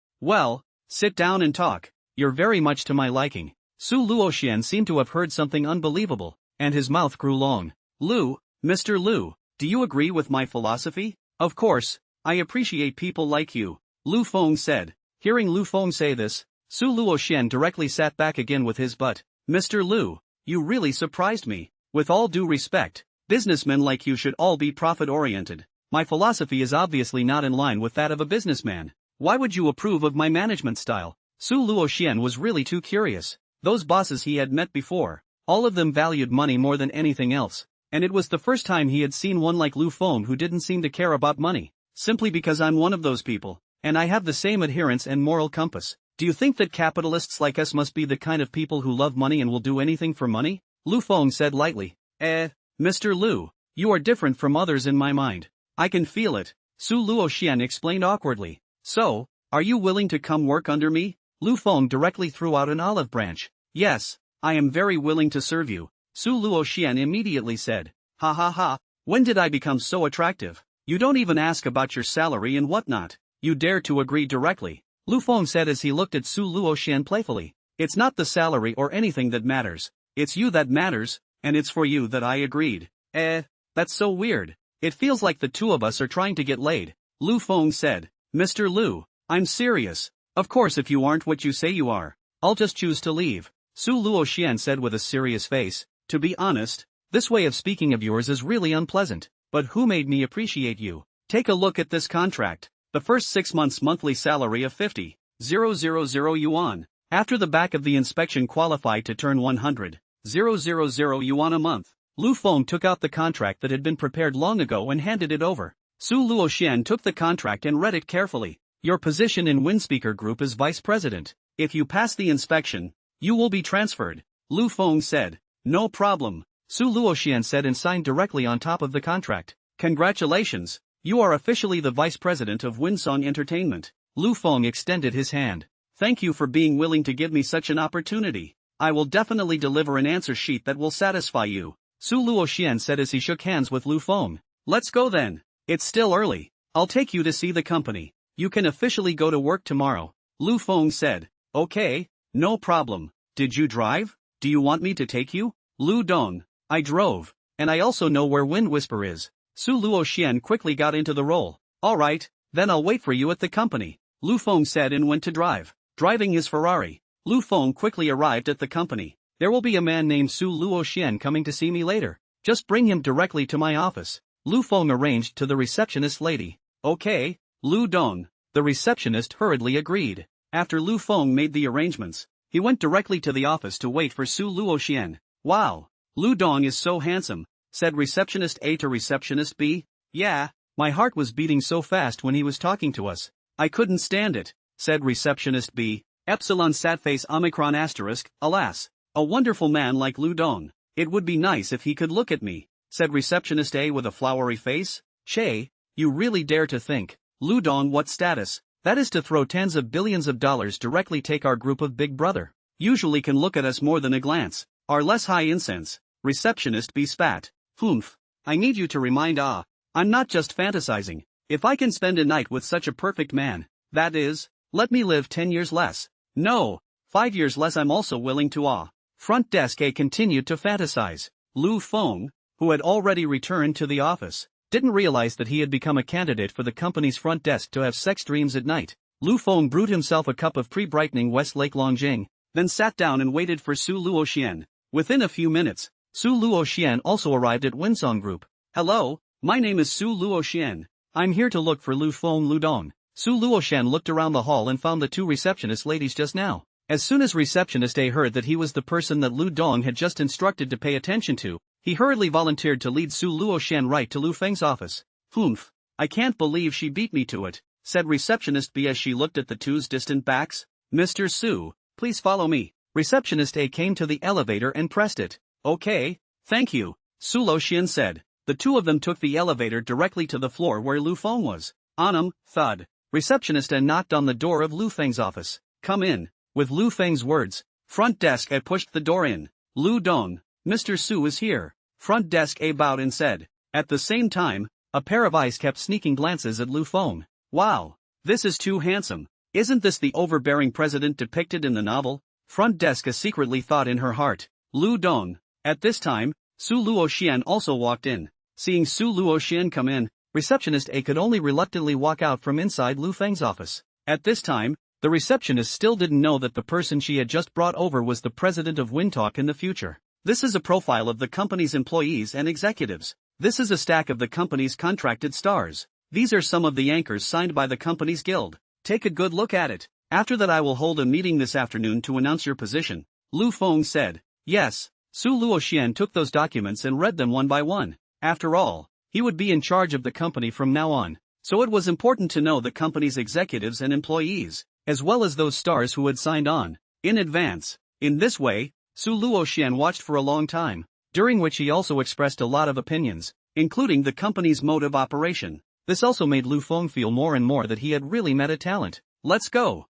sit down and talk. You're very much to my liking. Su Luoxian seemed to have heard something unbelievable, and his mouth grew long. Lu, Mr. Lu, do you agree with my philosophy? Of course, I appreciate people like you, Lu Feng said. Hearing Lu Feng say this, Su Luoxian directly sat back again with his butt. Mr. Lu, you really surprised me. With all due respect, businessmen like you should all be profit-oriented. My philosophy is obviously not in line with that of a businessman. Why would you approve of my management style? Su Luoxian was really too curious. Those bosses he had met before, all of them valued money more than anything else, and it was the first time he had seen one like Lu Feng who didn't seem to care about money. Simply because I'm one of those people, and I have the same adherence and moral compass. Do you think that capitalists like us must be the kind of people who love money and will do anything for money? Lu Feng said lightly. Mr. Lu, you are different from others in my mind. I can feel it, Su Luoxian explained awkwardly. So, are you willing to come work under me? Lu Feng directly threw out an olive branch. Yes, I am very willing to serve you, Su Luoxian immediately said. Ha ha ha, when did I become so attractive? You don't even ask about your salary and whatnot. You dare to agree directly, Lu Feng said as he looked at Su Luoxian playfully. It's not the salary or anything that matters. It's you that matters, and it's for you that I agreed. That's so weird. It feels like the two of us are trying to get laid, Lu Feng said. Mr. Lu, I'm serious. Of course if you aren't what you say you are, I'll just choose to leave, Su Luoxian said with a serious face. To be honest, this way of speaking of yours is really unpleasant, but who made me appreciate you? Take a look at this contract. The first 6 months monthly salary of 50,000 yuan. After the back of the inspection qualified to turn 100,000 yuan a month. Lu Feng took out the contract that had been prepared long ago and handed it over. Su Luoxian took the contract and read it carefully. Your position in Windspeaker Group is vice president. If you pass the inspection, you will be transferred, Lu Feng said. No problem, Su Luoxian said and signed directly on top of the contract. Congratulations, you are officially the vice president of Winsong Entertainment. Lu Feng extended his hand. Thank you for being willing to give me such an opportunity. I will definitely deliver an answer sheet that will satisfy you, Su Luoxian said as he shook hands with Lu Feng. Let's go then. It's still early. I'll take you to see the company. You can officially go to work tomorrow, Lu Feng said. Okay, no problem. Did you drive? Do you want me to take you? Lu Dong. I drove. And I also know where Wind Whisper is. Su Luoxian quickly got into the role. Alright, then I'll wait for you at the company, Lu Feng said and went to drive. Driving his Ferrari, Lu Feng quickly arrived at the company. There will be a man named Su Luoxian coming to see me later. Just bring him directly to my office, Lu Feng arranged to the receptionist lady. Okay, Lu Dong. The receptionist hurriedly agreed. After Lu Feng made the arrangements, he went directly to the office to wait for Su Luoxian. Wow, Lu Dong is so handsome, said receptionist A to receptionist B. Yeah, my heart was beating so fast when he was talking to us. I couldn't stand it, said receptionist B. Epsilon Satface Omicron asterisk, alas, a wonderful man like Lu Dong. It would be nice if he could look at me, said receptionist A with a flowery face. Che, you really dare to think, Lu Dong, what status? That is to throw tens of billions of dollars directly take our group of Big Brother. Usually can look at us more than a glance, are less high incense. Receptionist B spat. Humph. I need you to remind I'm not just fantasizing. If I can spend a night with such a perfect man, that is, let me live 10 years less. No, 5 years less I'm also willing to Front desk A continued to fantasize. Lu Feng, who had already returned to the office, didn't realize that he had become a candidate for the company's front desk to have sex dreams at night. Lu Feng brewed himself a cup of pre-brightening Westlake Longjing, then sat down and waited for Su Luoxian. Within a few minutes, Su Luoxian also arrived at Winsong Group. Hello, my name is Su Luoxian. I'm here to look for Lu Feng Lu Dong. Su Luoxian looked around the hall and found the two receptionist ladies just now. As soon as receptionist A heard that he was the person that Lu Dong had just instructed to pay attention to, he hurriedly volunteered to lead Su Luoxian right to Lu Feng's office. Humph, I can't believe she beat me to it, said receptionist B as she looked at the two's distant backs. Mr. Su, please follow me. Receptionist A came to the elevator and pressed it. Okay, thank you, Su Luoxian said. The two of them took the elevator directly to the floor where Lu Feng was. Thud. Receptionist A knocked on the door of Lu Feng's office. Come in. With Lu Feng's words, front desk A pushed the door in. Lu Dong, Mr. Su is here. Front desk A bowed and said. At the same time, a pair of eyes kept sneaking glances at Lu Feng. Wow, this is too handsome. Isn't this the overbearing president depicted in the novel? Front desk A secretly thought in her heart. Lu Dong. At this time, Su Luoxian also walked in. Seeing Su Luoxian come in, receptionist A could only reluctantly walk out from inside Lu Feng's office. At this time, the receptionist still didn't know that the person she had just brought over was the president of Windtalk in the future. This is a profile of the company's employees and executives. This is a stack of the company's contracted stars. These are some of the anchors signed by the company's guild. Take a good look at it. After that I will hold a meeting this afternoon to announce your position, Lu Feng said. Yes, Su Luoxian took those documents and read them one by one. After all, he would be in charge of the company from now on, so it was important to know the company's executives and employees, as well as those stars who had signed on in advance. In this way, Su Luoxian watched for a long time, during which he also expressed a lot of opinions, including the company's mode of operation. This also made Lu Feng feel more and more that he had really met a talent. Let's go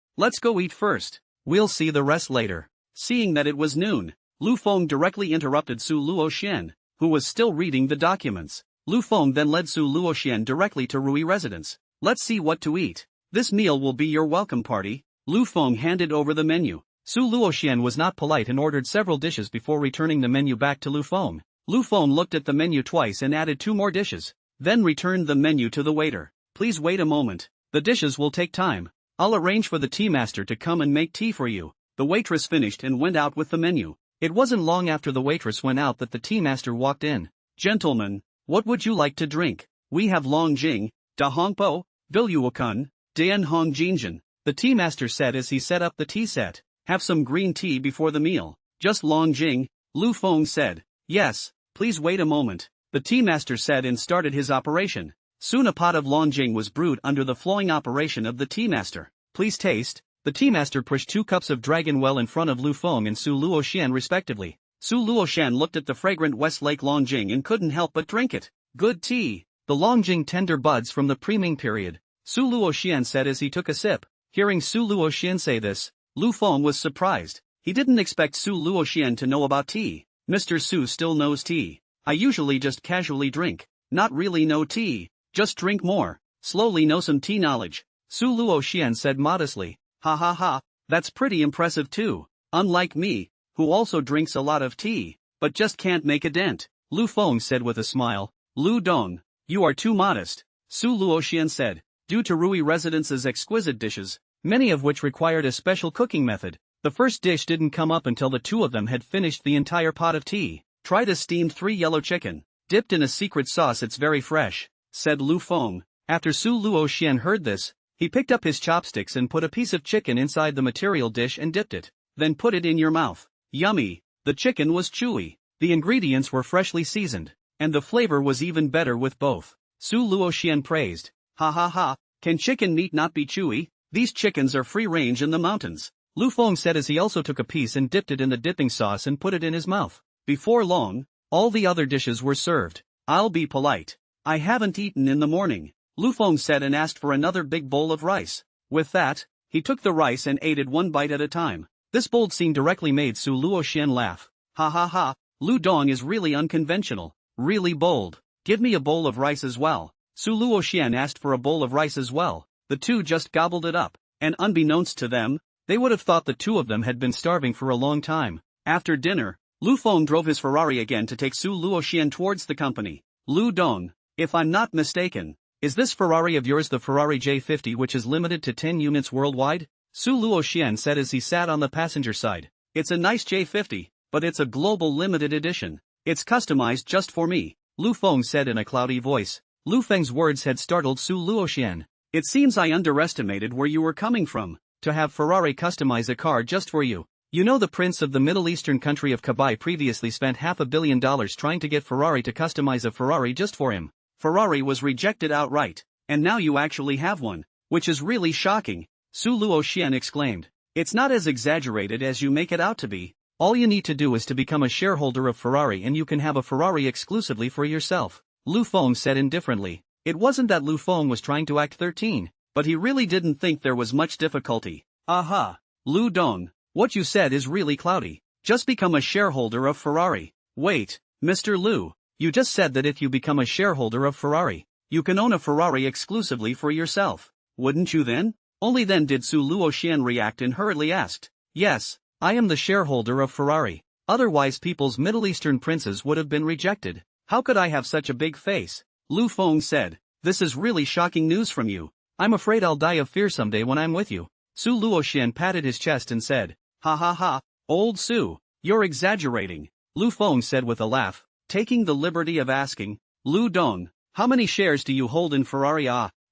eat first. We'll see the rest later. Seeing that it was noon, Lu Feng directly interrupted Su Luoxian, who was still reading the documents. Lu Feng then led Su Luoxian directly to Rui residence. Let's see what to eat. This meal will be your welcome party. Lu Feng handed over the menu. Su Luoxian was not polite and ordered several dishes before returning the menu back to Lu Feng. Lu Feng looked at the menu twice and added 2 more dishes, then returned the menu to the waiter. Please wait a moment. The dishes will take time. I'll arrange for the tea master to come and make tea for you. The waitress finished and went out with the menu. It wasn't long after the waitress went out that the tea master walked in. Gentlemen, what would you like to drink? We have Longjing, Da Hongpo, Biluokun, Dan Hong Jinjin, the tea master said as he set up the tea set. Have some green tea before the meal. Just Longjing, Lu Feng said. Yes, please wait a moment. The tea master said and started his operation. Soon a pot of Longjing was brewed under the flowing operation of the tea master. Please taste. The tea master pushed 2 cups of dragon well in front of Lu Feng and Su Luoxian respectively. Su Luoxian looked at the fragrant Westlake Longjing and couldn't help but drink it. Good tea. The Longjing tender buds from the pre-Ming period, Su Luoxian said as he took a sip. Hearing Su Luoxian say this, Lu Feng was surprised. He didn't expect Su Luoxian to know about tea. Mr. Su still knows tea. I usually just casually drink. Not really know tea, just drink more. Slowly know some tea knowledge. Su Luoxian said modestly. Ha ha ha, that's pretty impressive too. Unlike me, who also drinks a lot of tea, but just can't make a dent. Lu Feng said with a smile. Lu Dong, you are too modest. Su Luoxian said. Due to Rui Residence's exquisite dishes, many of which required a special cooking method, the first dish didn't come up until the two of them had finished the entire pot of tea. Try the steamed 3 yellow chicken, dipped in a secret sauce. It's very fresh, said Lu Feng. After Su Luoxian heard this, he picked up his chopsticks and put a piece of chicken inside the material dish and dipped it. Then put it in your mouth. Yummy. The chicken was chewy. The ingredients were freshly seasoned, and the flavor was even better with both. Su Luoxian praised. Ha ha ha, can chicken meat not be chewy? These chickens are free range in the mountains. Lu Feng said as he also took a piece and dipped it in the dipping sauce and put it in his mouth. Before long, all the other dishes were served. I'll be polite. I haven't eaten in the morning, Lu Feng said and asked for another big bowl of rice. With that, he took the rice and ate it one bite at a time. This bold scene directly made Su Luoxian laugh. Ha ha ha, Lu Dong is really unconventional, really bold. Give me a bowl of rice as well. Su Luoxian asked for a bowl of rice as well. The two just gobbled it up, and unbeknownst to them, they would have thought the two of them had been starving for a long time. After dinner, Lu Feng drove his Ferrari again to take Su Luoxian towards the company. Lu Dong, if I'm not mistaken, is this Ferrari of yours the Ferrari J50 which is limited to 10 units worldwide? Su Luoxian said as he sat on the passenger side. It's a nice J50, but it's a global limited edition. It's customized just for me, Lu Feng said in a cloudy voice. Lu Feng's words had startled Su Luoxian. It seems I underestimated where you were coming from, to have Ferrari customize a car just for you. You know the prince of the Middle Eastern country of Kabai previously spent $500 million trying to get Ferrari to customize a Ferrari just for him. Ferrari was rejected outright, and now you actually have one, which is really shocking, Su Luoxian exclaimed. It's not as exaggerated as you make it out to be. All you need to do is to become a shareholder of Ferrari and you can have a Ferrari exclusively for yourself, Lu Feng said indifferently. It wasn't that Lu Feng was trying to act 13, but he really didn't think there was much difficulty. Aha, Lu Dong, what you said is really cloudy. Just become a shareholder of Ferrari. Wait, Mr. Lu, you just said that if you become a shareholder of Ferrari, you can own a Ferrari exclusively for yourself. Wouldn't you then? Only then did Su Luoxian react and hurriedly asked. Yes, I am the shareholder of Ferrari. Otherwise people's Middle Eastern princes would have been rejected. How could I have such a big face? Lu Feng said. This is really shocking news from you. I'm afraid I'll die of fear someday when I'm with you. Su Luoxian patted his chest and said. Ha ha ha, old Su, you're exaggerating, Lu Feng said with a laugh, taking the liberty of asking. Lu Dong, how many shares do you hold in Ferrari?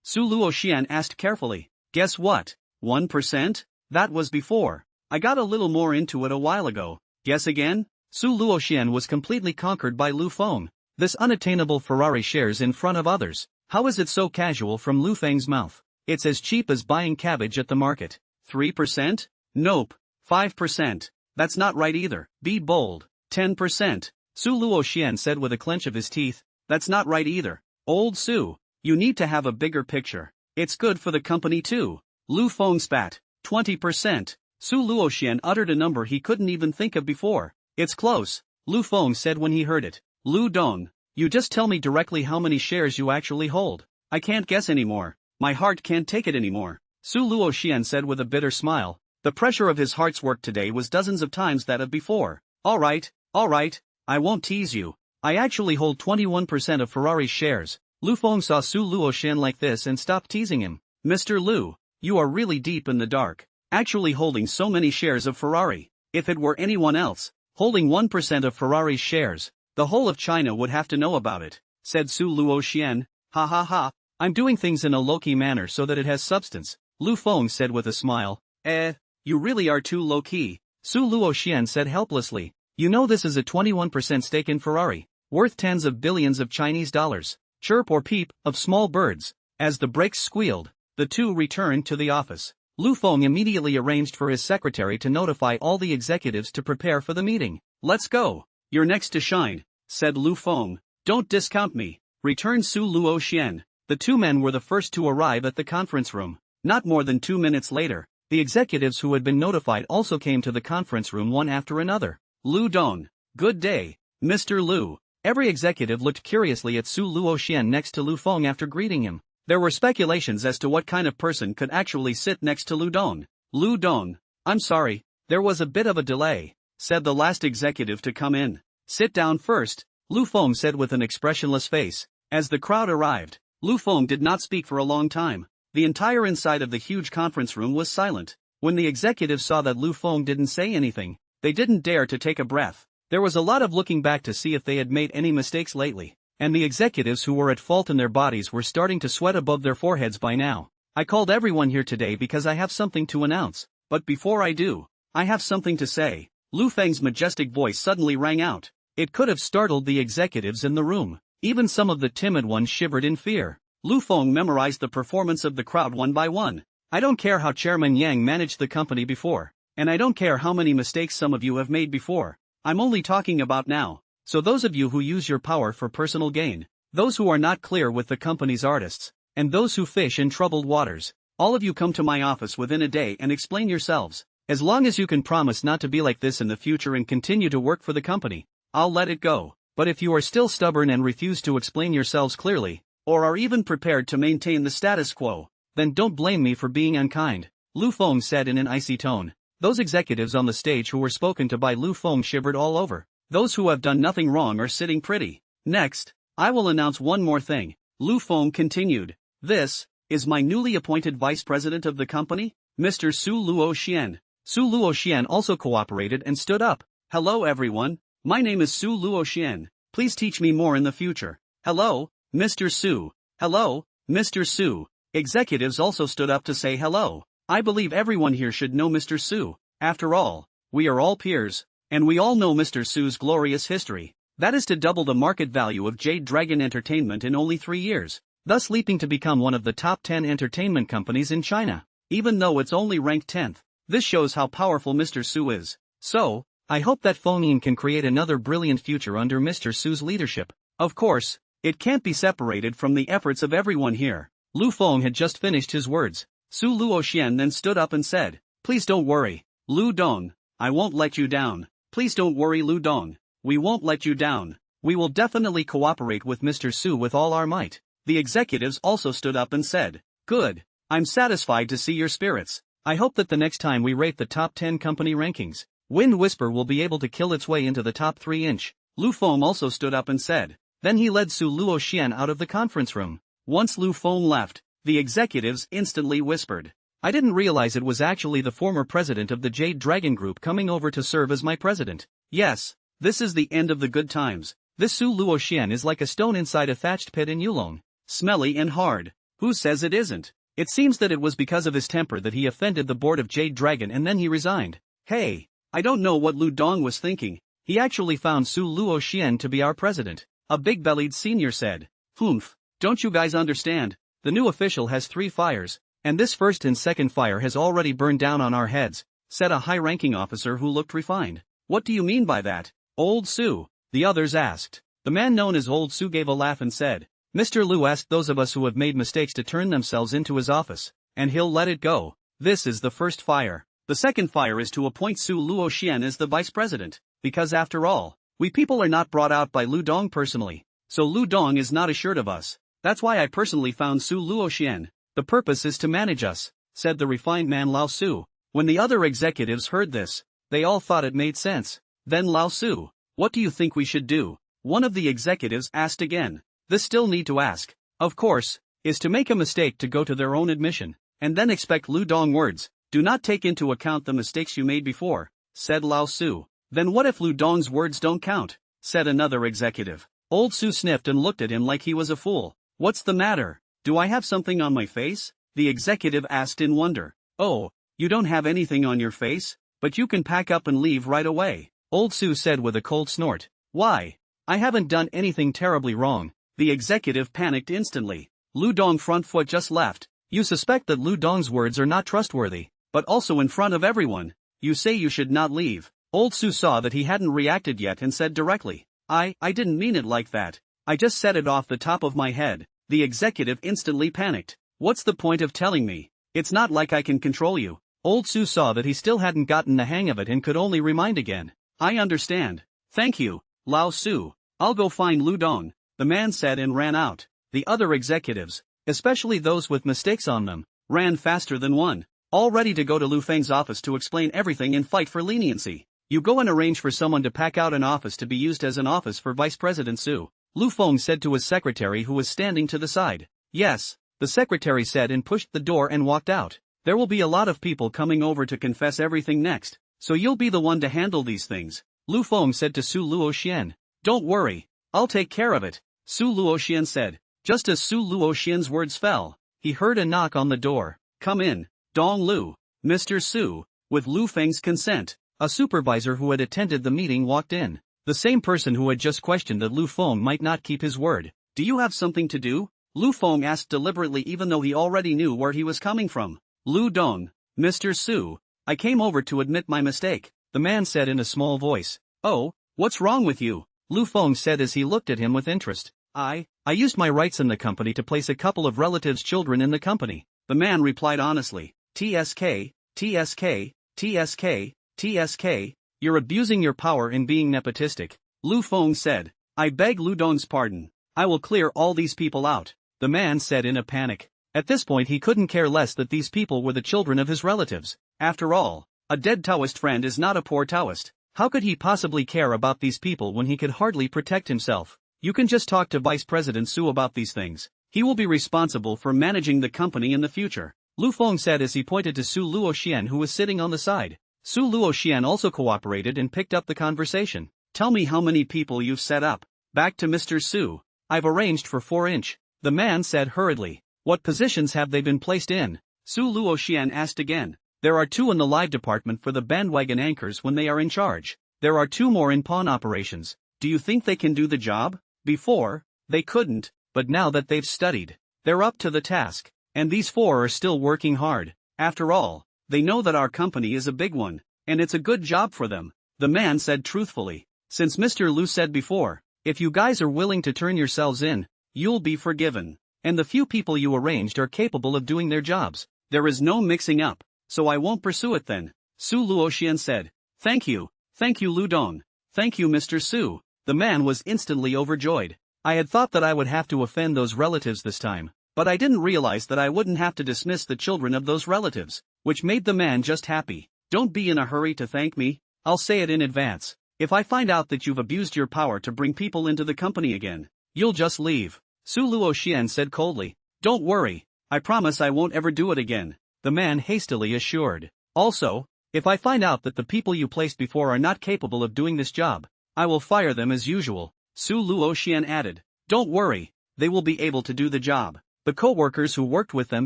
Su Luoxian asked carefully. Guess what? 1%? That was before. I got a little more into it a while ago. Guess again? Su Luoxian was completely conquered by Lu Feng. This unattainable Ferrari shares in front of others. How is it so casual from Lu Feng's mouth? It's as cheap as buying cabbage at the market. 3%? Nope. 5%. That's not right either. Be bold. 10%. Su Luoxian said with a clench of his teeth. That's not right either. Old Su, you need to have a bigger picture. It's good for the company too. Lu Feng spat. 20%. Su Luoxian uttered a number he couldn't even think of before. It's close, Lu Feng said when he heard it. Lu Dong, you just tell me directly how many shares you actually hold. I can't guess anymore. My heart can't take it anymore. Su Luoxian said with a bitter smile. The pressure of his heart's work today was dozens of times that of before. Alright, I won't tease you. I actually hold 21% of Ferrari's shares. Lu Feng saw Su Luoxian like this and stopped teasing him. Mr. Lu, you are really deep in the dark. Actually holding so many shares of Ferrari. If it were anyone else, holding 1% of Ferrari's shares, the whole of China would have to know about it, said Su Luoxian. Ha ha ha, I'm doing things in a low-key manner so that it has substance, Lu Feng said with a smile. You really are too low-key, Su Luoxian said helplessly. You know this is a 21% stake in Ferrari, worth tens of billions of Chinese dollars. Chirp or peep of small birds. As the brakes squealed, the two returned to the office. Lu Feng immediately arranged for his secretary to notify all the executives to prepare for the meeting. Let's go. You're next to shine, said Lu Feng. Don't discount me, returned Su Luoxian. The two men were the first to arrive at the conference room. Not more than 2 minutes later, the executives who had been notified also came to the conference room one after another. Lu Dong. Good day, Mr. Lu. Every executive looked curiously at Su Luoxian next to Lu Feng after greeting him. There were speculations as to what kind of person could actually sit next to Lu Dong. Lu Dong. I'm sorry, there was a bit of a delay, said the last executive to come in. Sit down first, Lu Feng said with an expressionless face. As the crowd arrived, Lu Feng did not speak for a long time. The entire inside of the huge conference room was silent. When the executives saw that Lu Feng didn't say anything, they didn't dare to take a breath. There was a lot of looking back to see if they had made any mistakes lately, and the executives who were at fault in their bodies were starting to sweat above their foreheads by now. I called everyone here today because I have something to announce, but before I do, I have something to say. Lu Feng's majestic voice suddenly rang out. It could have startled the executives in the room. Even some of the timid ones shivered in fear. Lu Feng memorized the performance of the crowd one by one. I don't care how Chairman Yang managed the company before, and I don't care how many mistakes some of you have made before. I'm only talking about now. So those of you who use your power for personal gain, those who are not clear with the company's artists, and those who fish in troubled waters, all of you come to my office within a day and explain yourselves. As long as you can promise not to be like this in the future and continue to work for the company, I'll let it go. But if you are still stubborn and refuse to explain yourselves clearly, or are even prepared to maintain the status quo, then don't blame me for being unkind, Lu Feng said in an icy tone. Those executives on the stage who were spoken to by Lu Feng shivered all over. Those who have done nothing wrong are sitting pretty. Next, I will announce one more thing, Lu Feng continued. This is my newly appointed vice president of the company, Mr. Su Luoxian. Su Luoxian also cooperated and stood up. Hello everyone, my name is Su Luoxian. Please teach me more in the future. Hello, Mr. Su. Hello, Mr. Su. Executives also stood up to say hello. I believe everyone here should know Mr. Su. After all, we are all peers, and we all know Mr. Su's glorious history. That is to double the market value of Jade Dragon Entertainment in only 3 years, thus leaping to become one of the top 10 entertainment companies in China, even though it's only ranked 10th. This shows how powerful Mr. Su is. So, I hope that Feng Yin can create another brilliant future under Mr. Su's leadership. Of course, it can't be separated from the efforts of everyone here. Lu Feng had just finished his words. Su Luoxian then stood up and said, Please don't worry, Lu Dong, I won't let you down. Please don't worry Lu Dong, we won't let you down. We will definitely cooperate with Mr. Su with all our might. The executives also stood up and said, Good, I'm satisfied to see your spirits. I hope that the next time we rate the top 10 company rankings, Wind Whisper will be able to kill its way into the top 3-inch. Lu Feng also stood up and said. Then he led Su Luoxian out of the conference room. Once Lu Feng left, the executives instantly whispered. I didn't realize it was actually the former president of the Jade Dragon Group coming over to serve as my president. Yes, this is the end of the good times. This Su Luoxian is like a stone inside a thatched pit in Yulong. Smelly and hard. Who says it isn't? It seems that it was because of his temper that he offended the board of Jade Dragon and then he resigned. Hey, I don't know what Lu Dong was thinking. He actually found Su Luoxian to be our president. A big-bellied senior said. Humph, don't you guys understand? The new official has 3 fires, and this first and second fire has already burned down on our heads, said a high-ranking officer who looked refined. What do you mean by that, Old Su? The others asked. The man known as Old Su gave a laugh and said, Mr. Lu asked those of us who have made mistakes to turn themselves into his office, and he'll let it go. This is the first fire. The second fire is to appoint Su Luoxian as the vice president, because after all, we people are not brought out by Lu Dong personally, so Lu Dong is not assured of us. That's why I personally found Su Luoxian. The purpose is to manage us, said the refined man Lao Su. When the other executives heard this, they all thought it made sense. Then Lao Su, what do you think we should do? One of the executives asked again. This still need to ask, of course, is to make a mistake to go to their own admission, and then expect Lu Dong words. Do not take into account the mistakes you made before, said Lao Su. Then what if Lu Dong's words don't count? Said another executive. Old Su sniffed and looked at him like he was a fool. What's the matter? Do I have something on my face? The executive asked in wonder. Oh, you don't have anything on your face, but you can pack up and leave right away, Old Su said with a cold snort. Why? I haven't done anything terribly wrong. The executive panicked instantly. Lu Dong front foot just left. You suspect that Lu Dong's words are not trustworthy, but also in front of everyone. You say you should not leave. Old Su saw that he hadn't reacted yet and said directly. I didn't mean it like that. I just said it off the top of my head. The executive instantly panicked. What's the point of telling me? It's not like I can control you. Old Su saw that he still hadn't gotten the hang of it and could only remind again. I understand. Thank you, Lao Su. I'll go find Lu Dong, the man said and ran out. The other executives, especially those with mistakes on them, ran faster than one, all ready to go to Lu Feng's office to explain everything and fight for leniency. You go and arrange for someone to pack out an office to be used as an office for Vice President Su, Lu Feng said to his secretary who was standing to the side. Yes, the secretary said and pushed the door and walked out. There will be a lot of people coming over to confess everything next, so you'll be the one to handle these things, Lu Feng said to Su Luoxian. Don't worry, I'll take care of it, Su Luoxian said. Just as Su Luoxian's words fell, he heard a knock on the door. Come in, Dong Lu, Mr. Su. With Lu Feng's consent, a supervisor who had attended the meeting walked in. The same person who had just questioned that Lu Feng might not keep his word. Do you have something to do? Lu Feng asked deliberately even though he already knew where he was coming from. Lu Dong, Mr. Su, I came over to admit my mistake, the man said in a small voice. Oh, what's wrong with you? Lu Feng said as he looked at him with interest. I used my rights in the company to place a couple of relatives' children in the company, the man replied honestly. TSK, TSK, TSK, TSK, you're abusing your power in being nepotistic, Lu Feng said. I beg Lu Dong's pardon. I will clear all these people out, the man said in a panic. At this point he couldn't care less that these people were the children of his relatives. After all, a dead Taoist friend is not a poor Taoist. How could he possibly care about these people when he could hardly protect himself? You can just talk to Vice President Su about these things. He will be responsible for managing the company in the future, Lu Feng said as he pointed to Su Luoxian who was sitting on the side. Su Luoxian also cooperated and picked up the conversation. Tell me how many people you've set up. Back to Mr. Su. I've arranged for 4-inch, the man said hurriedly. What positions have they been placed in? Su Luoxian asked again. There are 2 in the live department for the bandwagon anchors when they are in charge. There are 2 more in pawn operations. Do you think they can do the job? Before, they couldn't, but now that they've studied, they're up to the task. And these 4 are still working hard. After all, they know that our company is a big one, and it's a good job for them, the man said truthfully. Since Mr. Lu said before, if you guys are willing to turn yourselves in, you'll be forgiven. And the few people you arranged are capable of doing their jobs. There is no mixing up, so I won't pursue it then, Su Luoxian said. Thank you Lu Dong. Thank you Mr. Su. The man was instantly overjoyed. I had thought that I would have to offend those relatives this time, but I didn't realize that I wouldn't have to dismiss the children of those relatives, which made the man just happy. Don't be in a hurry to thank me, I'll say it in advance. If I find out that you've abused your power to bring people into the company again, you'll just leave, Su Luoxian said coldly. Don't worry, I promise I won't ever do it again, the man hastily assured. Also, if I find out that the people you placed before are not capable of doing this job, I will fire them as usual, Su Luoxian added. Don't worry, they will be able to do the job. The co-workers who worked with them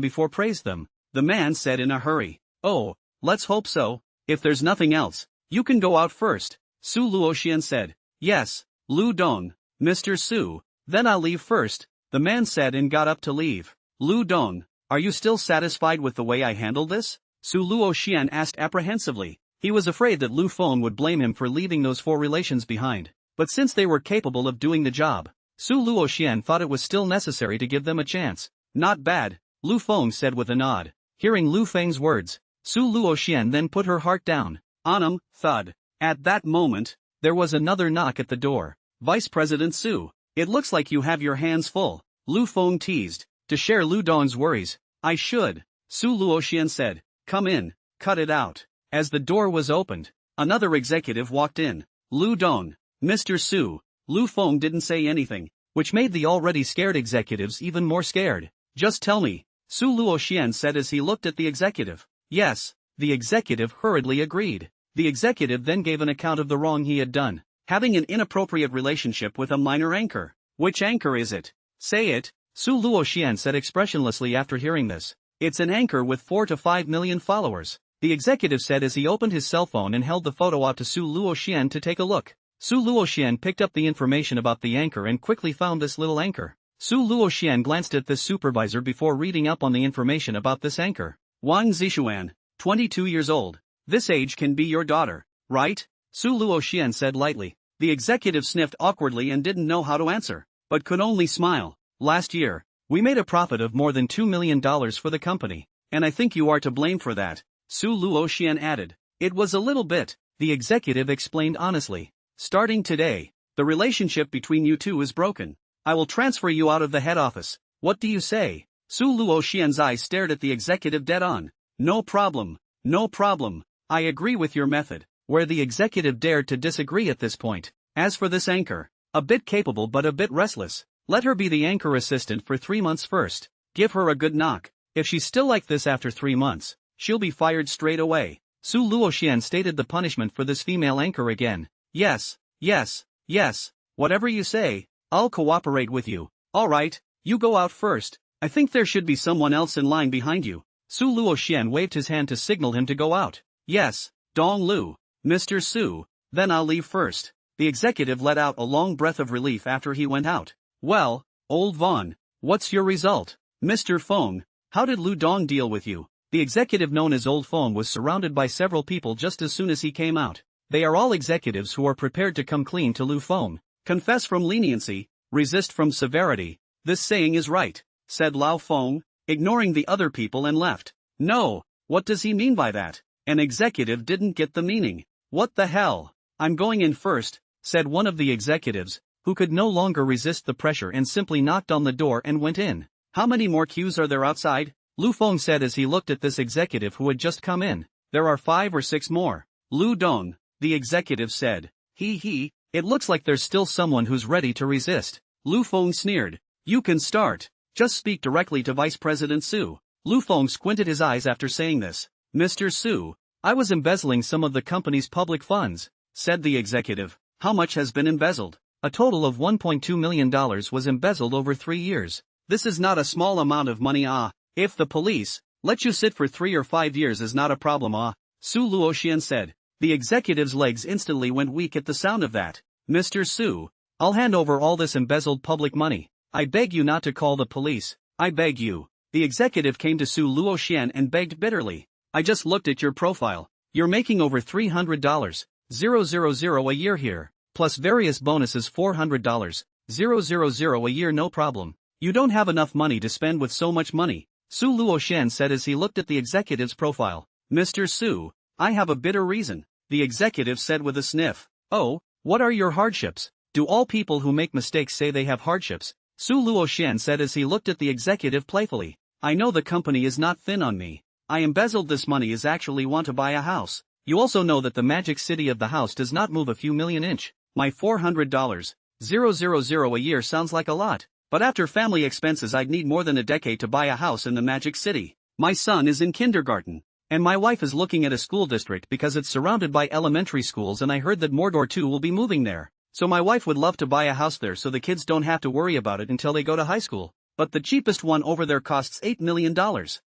before praised them, the man said in a hurry. Oh, let's hope so. If there's nothing else, you can go out first, Su Luoxian said. Yes, Lu Dong, Mr. Su, then I'll leave first, the man said and got up to leave. Lu Dong, are you still satisfied with the way I handled this? Su Luoxian asked apprehensively. He was afraid that Lu Feng would blame him for leaving those 4 relations behind, but since they were capable of doing the job, Su Luoxian thought it was still necessary to give them a chance. Not bad, Lu Feng said with a nod. Hearing Lu Feng's words, Su Luoxian then put her heart down. Thud. At that moment, there was another knock at the door. Vice President Su, it looks like you have your hands full, Lu Feng teased. To share Lu Dong's worries, I should, Su Luoxian said. Come in, cut it out. As the door was opened, another executive walked in. Lu Dong, Mr. Su. Lu Feng didn't say anything, which made the already scared executives even more scared. Just tell me, Su Luoxian said as he looked at the executive. Yes, the executive hurriedly agreed. The executive then gave an account of the wrong he had done, having an inappropriate relationship with a minor anchor. Which anchor is it? Say it, Su Luoxian said expressionlessly after hearing this. It's an anchor with 4 to 5 million followers, the executive said as he opened his cell phone and held the photo out to Su Luoxian to take a look. Su Luoxian picked up the information about the anchor and quickly found this little anchor. Su Luoxian glanced at this supervisor before reading up on the information about this anchor. Wang Zixuan, 22 years old. This age can be your daughter, right? Su Luoxian said lightly. The executive sniffed awkwardly and didn't know how to answer, but could only smile. Last year, we made a profit of more than $2 million for the company. and I think you are to blame for that, Su Luoxian added. It was a little bit, the executive explained honestly. Starting today, the relationship between you two is broken. I will transfer you out of the head office. What do you say? Su Luoxian's eyes stared at the executive dead on. No problem, no problem. I agree with your method. Where the executive dared to disagree at this point. As for this anchor, a bit capable but a bit restless, let her be the anchor assistant for 3 months first. Give her a good knock. If she's still like this after 3 months, she'll be fired straight away. Su Luoxian stated the punishment for this female anchor again. Yes, yes, yes, whatever you say, I'll cooperate with you. Alright, you go out first. I think there should be someone else in line behind you. Su Luoxian waved his hand to signal him to go out. Yes, Dong Lu, Mr. Su, then I'll leave first. The executive let out a long breath of relief after he went out. Well, old Vaughn, what's your result? Mr. Feng, how did Lu Dong deal with you? The executive known as Old Feng was surrounded by several people just as soon as he came out. They are all executives who are prepared to come clean to Lu Feng. Confess from leniency, resist from severity. This saying is right, said Lao Feng, ignoring the other people and left. No, what does he mean by that? An executive didn't get the meaning. What the hell? I'm going in first, said one of the executives, who could no longer resist the pressure and simply knocked on the door and went in. How many more queues are there outside? Lu Feng said as he looked at this executive who had just come in. There are 5 or 6 more. Lu Dong, the executive said. It looks like there's still someone who's ready to resist. Lu Feng sneered. You can start. Just speak directly to Vice President Su. Lu Feng squinted his eyes after saying this. Mr. Su, I was embezzling some of the company's public funds, said the executive. How much has been embezzled? A total of $1.2 million was embezzled over 3 years. This is not a small amount of money. If the police let you sit for 3 or 5 years is not a problem. Su Luoxian said. The executive's legs instantly went weak at the sound of that. Mr. Su, I'll hand over all this embezzled public money. I beg you not to call the police. I beg you. The executive came to Su Luoxian and begged bitterly. I just looked at your profile. You're making over $300,000 a year here, plus various bonuses $400,000 a year, no problem. You don't have enough money to spend with so much money, Su Luoxian said as he looked at the executive's profile. Mr. Su, I have a bitter reason, the executive said with a sniff. Oh, what are your hardships? Do all people who make mistakes say they have hardships? Su Luoxian said as he looked at the executive playfully. I know the company is not thin on me. I embezzled this money is actually want to buy a house. You also know that the magic city of the house does not move a few million inch. My $400,000 a year sounds like a lot, but after family expenses I'd need more than a decade to buy a house in the magic city. My son is in kindergarten, and my wife is looking at a school district because it's surrounded by elementary schools, and I heard that Mordor too will be moving there. So my wife would love to buy a house there so the kids don't have to worry about it until they go to high school. But the cheapest one over there costs $8 million.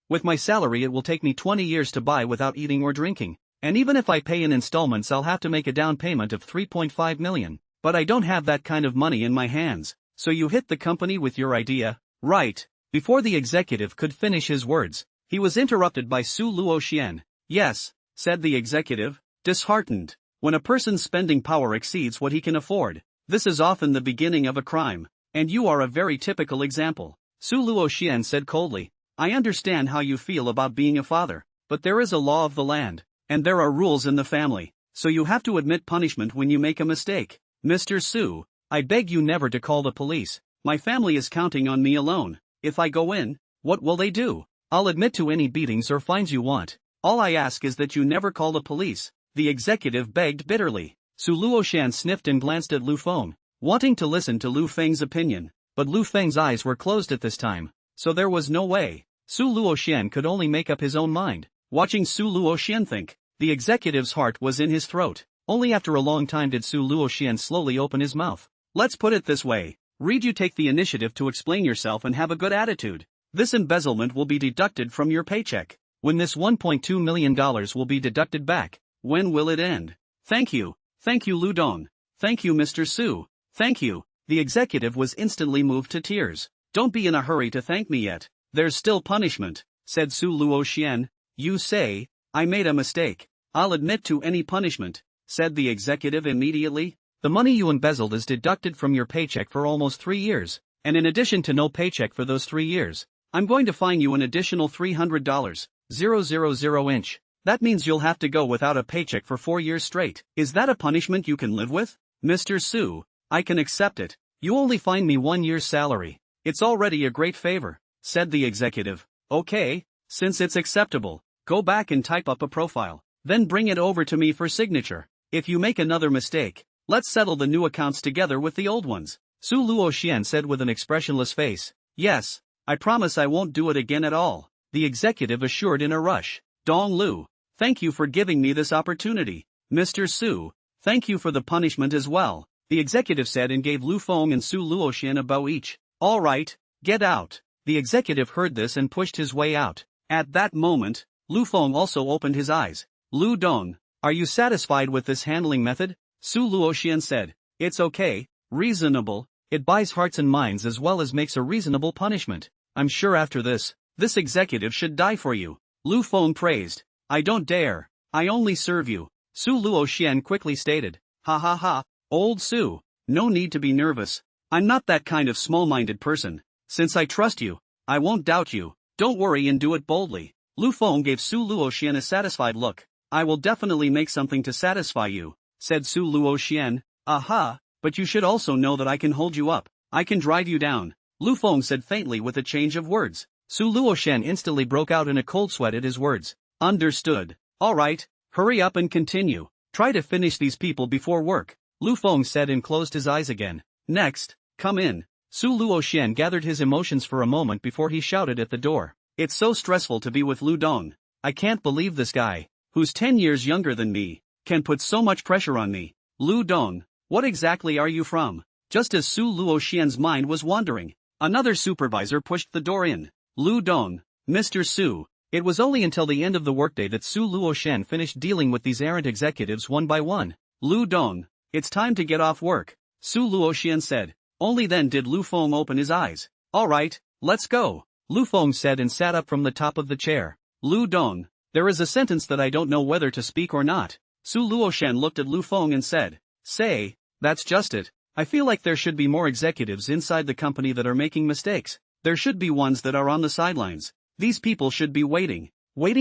With my salary it will take me 20 years to buy without eating or drinking. And even if I pay in installments I'll have to make a down payment of $3.5 million. But I don't have that kind of money in my hands. So you hit the company with your idea, right? Before the executive could finish his words, he was interrupted by Su Luoxian. Yes, said the executive, disheartened. When a person's spending power exceeds what he can afford, this is often the beginning of a crime. And you are a very typical example. Su Luoxian said coldly. I understand how you feel about being a father, but there is a law of the land, and there are rules in the family, so you have to admit punishment when you make a mistake. Mr. Su, I beg you never to call the police. My family is counting on me alone. If I go in, what will they do? I'll admit to any beatings or fines you want. All I ask is that you never call the police, the executive begged bitterly. Su Luoxian sniffed and glanced at Lu Feng, wanting to listen to Lu Feng's opinion, but Lu Feng's eyes were closed at this time, so there was no way. Su Luoxian could only make up his own mind. Watching Su Luoxian think, the executive's heart was in his throat. Only after a long time did Su Luoxian slowly open his mouth. Let's put it this way. Read, you take the initiative to explain yourself and have a good attitude. This embezzlement will be deducted from your paycheck. When this $1.2 million will be deducted back, when will it end? Thank you Lu Dong. Thank you Mr. Su. Thank you. The executive was instantly moved to tears. Don't be in a hurry to thank me yet. There's still punishment, said Su Luoxian. You say, I made a mistake. I'll admit to any punishment, said the executive immediately. The money you embezzled is deducted from your paycheck for almost 3 years, and in addition to no paycheck for those 3 years, I'm going to fine you an additional $300, 000 inch. That means you'll have to go without a paycheck for 4 years straight. Is that a punishment you can live with? Mr. Su, I can accept it. You only fine me 1 year's salary. It's already a great favor, said the executive. Okay, since it's acceptable, go back and type up a profile. Then bring it over to me for signature. If you make another mistake, let's settle the new accounts together with the old ones. Su Luoxian said with an expressionless face. Yes, I promise I won't do it again at all, the executive assured in a rush. Dong Lu, thank you for giving me this opportunity. Mr. Su, thank you for the punishment as well, the executive said and gave Lu Feng and Su Luoxian a bow each. All right, get out. The executive heard this and pushed his way out. At that moment, Lu Feng also opened his eyes. Lu Dong, are you satisfied with this handling method? Su Luoxian said. It's okay, reasonable, it buys hearts and minds as well as makes a reasonable punishment. I'm sure after this executive should die for you. Lu Feng praised. I don't dare, I only serve you, Su Luoxian quickly stated. Ha ha ha, old Su, no need to be nervous. I'm not that kind of small-minded person. Since I trust you, I won't doubt you. Don't worry and do it boldly. Lu Feng gave Su Luoxian a satisfied look. I will definitely make something to satisfy you, said Su Luoxian. Aha, but you should also know that I can hold you up. I can drive you down, Lu Feng said faintly with a change of words. Su Luoxian instantly broke out in a cold sweat at his words. Understood. All right, hurry up and continue. Try to finish these people before work, Lu Feng said and closed his eyes again. Next, come in. Su Luoxian gathered his emotions for a moment before he shouted at the door. It's so stressful to be with Lu Dong. I can't believe this guy, who's 10 years younger than me, can put so much pressure on me. Lu Dong, what exactly are you from? Just as Su Luoxian's mind was wandering, another supervisor pushed the door in. Lu Dong, Mr. Su. It was only until the end of the workday that Su Luoxian finished dealing with these errant executives one by one. Lu Dong, it's time to get off work, Su Luoxian said. Only then did Lu Feng open his eyes. All right, let's go, Lu Feng said and sat up from the top of the chair. Lu Dong, there is a sentence that I don't know whether to speak or not. Su Luoxian looked at Lu Feng and said. Say, that's just it. I feel like there should be more executives inside the company that are making mistakes. There should be ones that are on the sidelines. These people should be waiting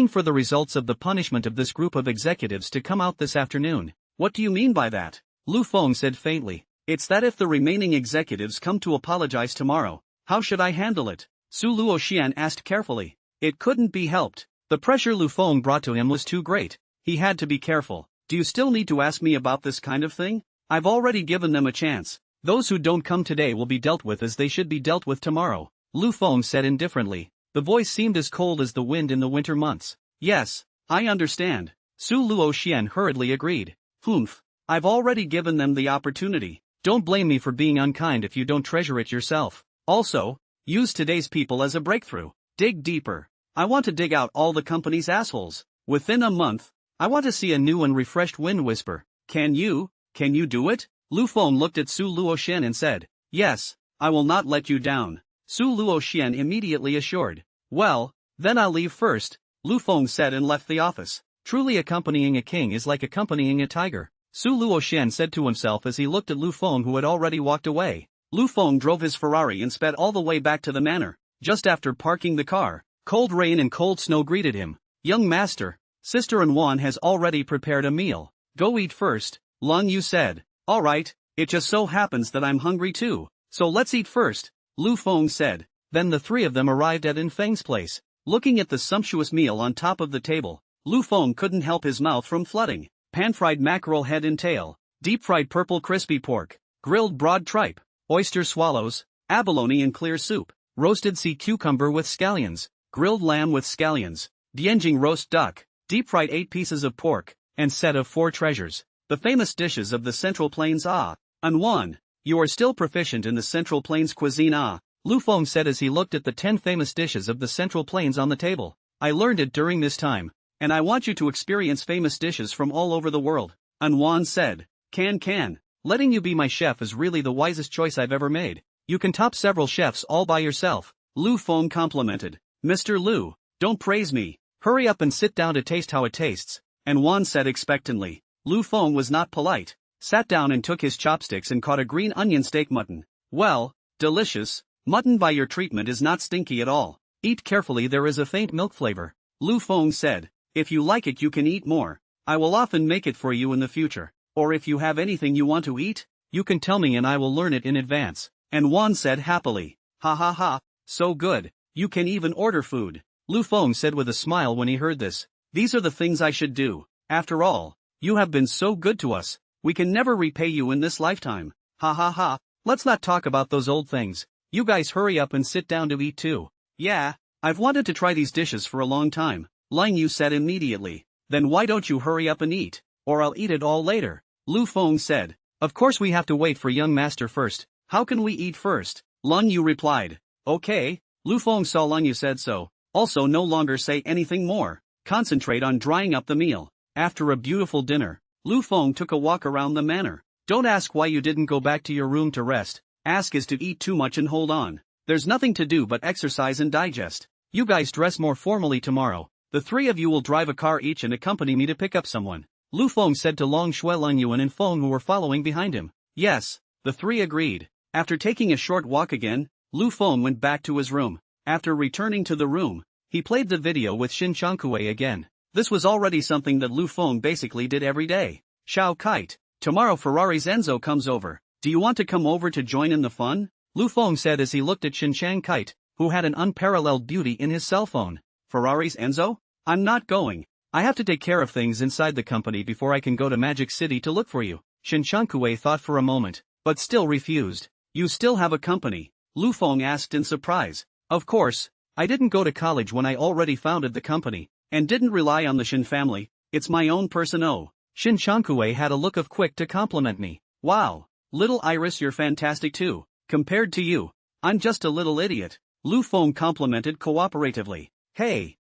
for the results of the punishment of this group of executives to come out this afternoon. What do you mean by that? Lu Feng said faintly. It's that if the remaining executives come to apologize tomorrow, how should I handle it? Su Luoxian asked carefully. It couldn't be helped. The pressure Lu Feng brought to him was too great. He had to be careful. Do you still need to ask me about this kind of thing? I've already given them a chance. Those who don't come today will be dealt with as they should be dealt with tomorrow, Lu Feng said indifferently. The voice seemed as cold as the wind in the winter months. Yes, I understand. Su Luoxian hurriedly agreed. Humph. I've already given them the opportunity. Don't blame me for being unkind if you don't treasure it yourself. Also, use today's people as a breakthrough. Dig deeper. I want to dig out all the company's assholes. Within a month, I want to see a new and refreshed Wind Whisper. Can you do it? Lu Feng looked at Su Luoxian and said. Yes, I will not let you down, Su Luoxian immediately assured. Well, then I'll leave first, Lu Feng said and left the office. Truly accompanying a king is like accompanying a tiger, Su Luoxian said to himself as he looked at Lu Feng who had already walked away. Lu Feng drove his Ferrari and sped all the way back to the manor. Just after parking the car, cold rain and cold snow greeted him. Young master, Sister Anwan has already prepared a meal. Go eat first, Lung Yu said. All right, it just so happens that I'm hungry too, so let's eat first, Lu Feng said. Then the three of them arrived at In Feng's place. Looking at the sumptuous meal on top of the table, Lu Feng couldn't help his mouth from flooding. Pan-fried mackerel head and tail, deep-fried purple crispy pork, grilled broad tripe, oyster swallows, abalone and clear soup, roasted sea cucumber with scallions, grilled lamb with scallions, Dianjing roast duck, deep-fried 8 pieces of pork, and set of 4 treasures. The famous dishes of the Central Plains. Anwan, you are still proficient in the Central Plains cuisine. Lu Feng said as he looked at the 10 famous dishes of the Central Plains on the table. I learned it during this time, and I want you to experience famous dishes from all over the world. Anwan said. Can. Letting you be my chef is really the wisest choice I've ever made. You can top several chefs all by yourself, Lu Feng complimented. Mr. Lu, don't praise me. Hurry up and sit down to taste how it tastes, Anwan said expectantly. Lu Feng was not polite, sat down and took his chopsticks and caught a green onion steak mutton. Well, delicious. Mutton by your treatment is not stinky at all. Eat carefully, there is a faint milk flavor. Lu Feng said. If you like it you can eat more. I will often make it for you in the future. Or if you have anything you want to eat, you can tell me and I will learn it in advance. And Wan said happily. Ha ha ha, so good. You can even order food. Lu Feng said with a smile when he heard this. These are the things I should do. After all, you have been so good to us. We can never repay you in this lifetime. Ha ha ha, let's not talk about those old things. You guys hurry up and sit down to eat too. Yeah, I've wanted to try these dishes for a long time, Lang Yu said immediately. Then why don't you hurry up and eat, or I'll eat it all later, Lu Feng said. Of course we have to wait for young master first. How can we eat first? Lang Yu replied. Okay. Lu Feng saw Lang Yu said so. Also no longer say anything more. Concentrate on drying up the meal. After a beautiful dinner, Lu Feng took a walk around the manor. Don't ask why you didn't go back to your room to rest. Ask is to eat too much and hold on. There's nothing to do but exercise and digest. You guys dress more formally tomorrow. The three of you will drive a car each and accompany me to pick up someone. Lu Feng said to Long Shui, Lang Yuan and Feng who were following behind him. Yes, the three agreed. After taking a short walk again, Lu Feng went back to his room. After returning to the room, he played the video with Shin Changkue again. This was already something that Lu Feng basically did every day. Xiao Kite, tomorrow Ferrari's Enzo comes over. Do you want to come over to join in the fun? Lu Feng said as he looked at Shin Chang Kite, who had an unparalleled beauty in his cell phone. Ferrari's Enzo? I'm not going. I have to take care of things inside the company before I can go to Magic City to look for you. Shin Changkue thought for a moment, but still refused. You still have a company? Lu Feng asked in surprise. Of course, I didn't go to college when I already founded the company, and didn't rely on the Shin family. It's my own person. Oh. Shin Changkue had a look of quick to compliment me. Wow. Little Iris, you're fantastic too. Compared to you, I'm just a little idiot. Lu Feng complimented cooperatively. Hey,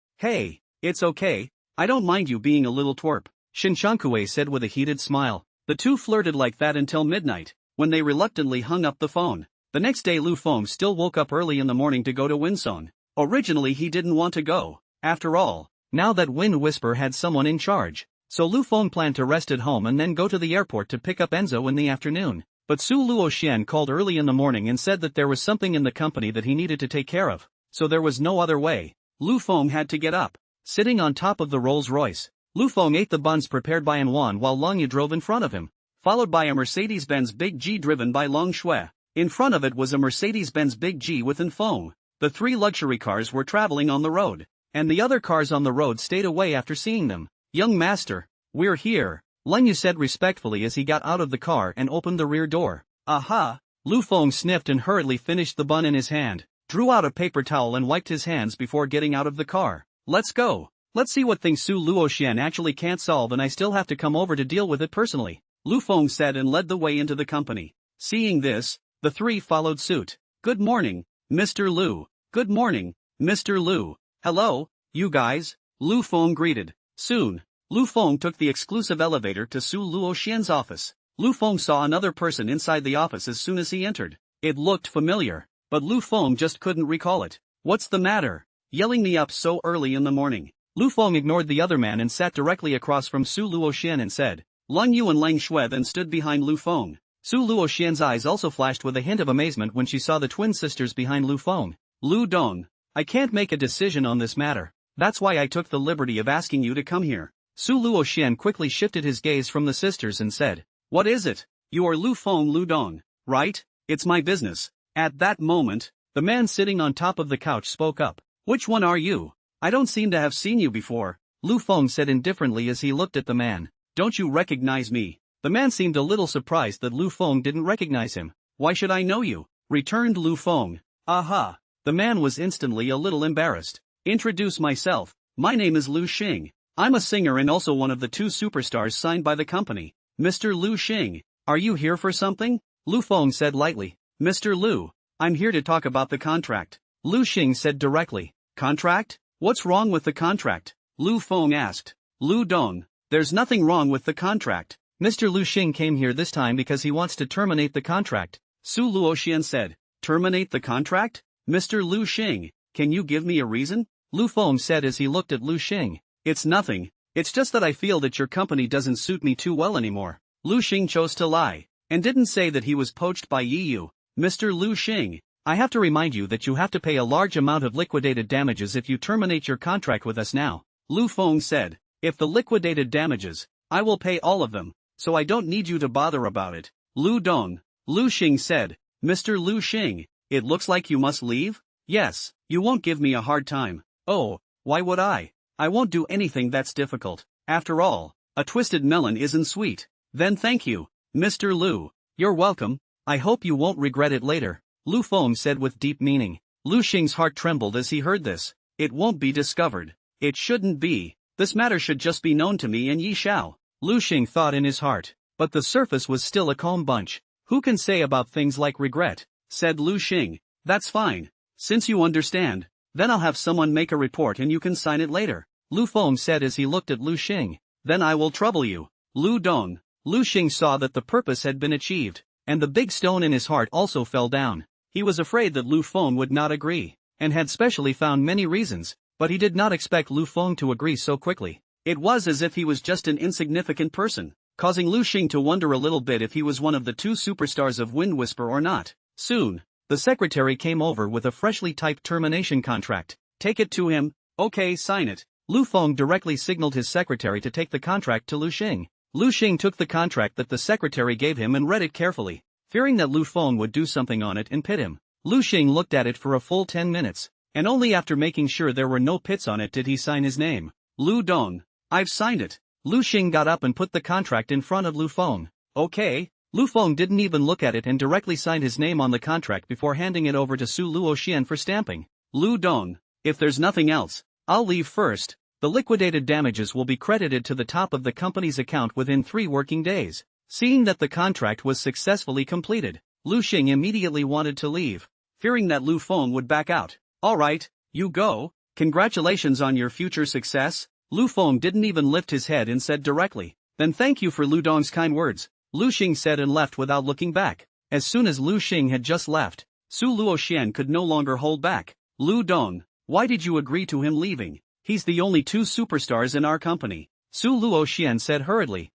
it's okay. I don't mind you being a little twerp, Shin Changkue said with a heated smile. The two flirted like that until midnight, when they reluctantly hung up the phone. The next day Lu Feng still woke up early in the morning to go to Winson. Originally he didn't want to go. After all, now that Wind Whisper had someone in charge. So Lu Feng planned to rest at home and then go to the airport to pick up Enzo in the afternoon. But Su Luoxian called early in the morning and said that there was something in the company that he needed to take care of. So there was no other way. Lu Feng had to get up. Sitting on top of the Rolls-Royce, Lu Feng ate the buns prepared by Anwan while Long Yu drove in front of him, followed by a Mercedes-Benz Big G driven by Long Shui. In front of it was a Mercedes-Benz Big G with An Feng. The three luxury cars were traveling on the road, and the other cars on the road stayed away after seeing them. Young master, we're here, Lang Yu said respectfully as he got out of the car and opened the rear door. Aha! Lu Feng sniffed and hurriedly finished the bun in his hand, drew out a paper towel and wiped his hands before getting out of the car. Let's go. Let's see what things Su Luoxian actually can't solve and I still have to come over to deal with it personally, Lu Feng said and led the way into the company. Seeing this, the three followed suit. Good morning, Mr. Lu. Good morning, Mr. Lu. Hello, you guys, Lu Feng greeted. Soon, Lu Feng took the exclusive elevator to Su Luoxian's office. Lu Feng saw another person inside the office as soon as he entered. It looked familiar, but Lu Feng just couldn't recall it. What's the matter? Yelling me up so early in the morning. Lu Feng ignored the other man and sat directly across from Su Luoxian and said. Lang Yu and Lang Shui then stood behind Lu Feng. Su Luoxian's eyes also flashed with a hint of amazement when she saw the twin sisters behind Lu Feng. Lu Dong, I can't make a decision on this matter. That's why I took the liberty of asking you to come here. Su Luoxian quickly shifted his gaze from the sisters and said. What is it? You are Lu Feng Lu Dong, right? It's my business. At that moment, the man sitting on top of the couch spoke up. Which one are you? I don't seem to have seen you before, Lu Feng said indifferently as he looked at the man. Don't you recognize me? The man seemed a little surprised that Lu Feng didn't recognize him. Why should I know you? Returned Lu Feng. Aha! The man was instantly a little embarrassed. Introduce myself. My name is Lu Xing. I'm a singer and also one of the two superstars signed by the company. Mr. Lu Xing, are you here for something? Lu Feng said lightly. Mr. Lu, I'm here to talk about the contract. Lu Xing said directly. Contract? What's wrong with the contract? Lu Feng asked. Lu Dong, there's nothing wrong with the contract. Mr. Lu Xing came here this time because he wants to terminate the contract. Su Luoxian said. Terminate the contract? Mr. Lu Xing, can you give me a reason? Lu Feng said as he looked at Lu Xing. It's nothing. It's just that I feel that your company doesn't suit me too well anymore. Lu Xing chose to lie, and didn't say that he was poached by Yi Yu. Mr. Lu Xing, I have to remind you that you have to pay a large amount of liquidated damages if you terminate your contract with us now. Lu Feng said. If the liquidated damages, I will pay all of them, so I don't need you to bother about it. Lu Xing said. Mr. Lu Xing, it looks like you must leave? Yes, you won't give me a hard time. Oh, why would I? I won't do anything that's difficult. After all, a twisted melon isn't sweet. Then thank you, Mr. Lu. You're welcome. I hope you won't regret it later. Lu Feng said with deep meaning. Lu Xing's heart trembled as he heard this. It won't be discovered. It shouldn't be. This matter should just be known to me and Yi Xiao. Lu Xing thought in his heart. But the surface was still a calm bunch. Who can say about things like regret? Said Lu Xing. That's fine. Since you understand, then I'll have someone make a report and you can sign it later. Lu Feng said as he looked at Lu Xing. Then I will trouble you. Lu Xing saw that the purpose had been achieved, and the big stone in his heart also fell down. He was afraid that Lu Feng would not agree, and had specially found many reasons, but he did not expect Lu Feng to agree so quickly. It was as if he was just an insignificant person, causing Lu Xing to wonder a little bit if he was one of the two superstars of Wind Whisper or not. Soon, the secretary came over with a freshly typed termination contract. Take it to him. Okay, sign it. Lu Feng directly signaled his secretary to take the contract to Lu Xing. Lu Xing took the contract that the secretary gave him and read it carefully, fearing that Lu Feng would do something on it and pit him. Lu Xing looked at it for a full 10 minutes, and only after making sure there were no pits on it did he sign his name. Lu Dong. I've signed it. Lu Xing got up and put the contract in front of Lu Feng. Okay. Lu Feng didn't even look at it and directly signed his name on the contract before handing it over to Su Luoxian for stamping. Lu Dong. If there's nothing else, I'll leave first. The liquidated damages will be credited to the top of the company's account within 3 working days. Seeing that the contract was successfully completed, Lu Xing immediately wanted to leave, fearing that Lu Feng would back out. Alright, you go. Congratulations on your future success. Lu Feng didn't even lift his head and said directly, then thank you for Lu Dong's kind words. Lu Xing said and left without looking back. As soon as Lu Xing had just left, Su Luoxian could no longer hold back. Lu Dong, why did you agree to him leaving? He's the only 2 superstars in our company. Su Luoxian said hurriedly.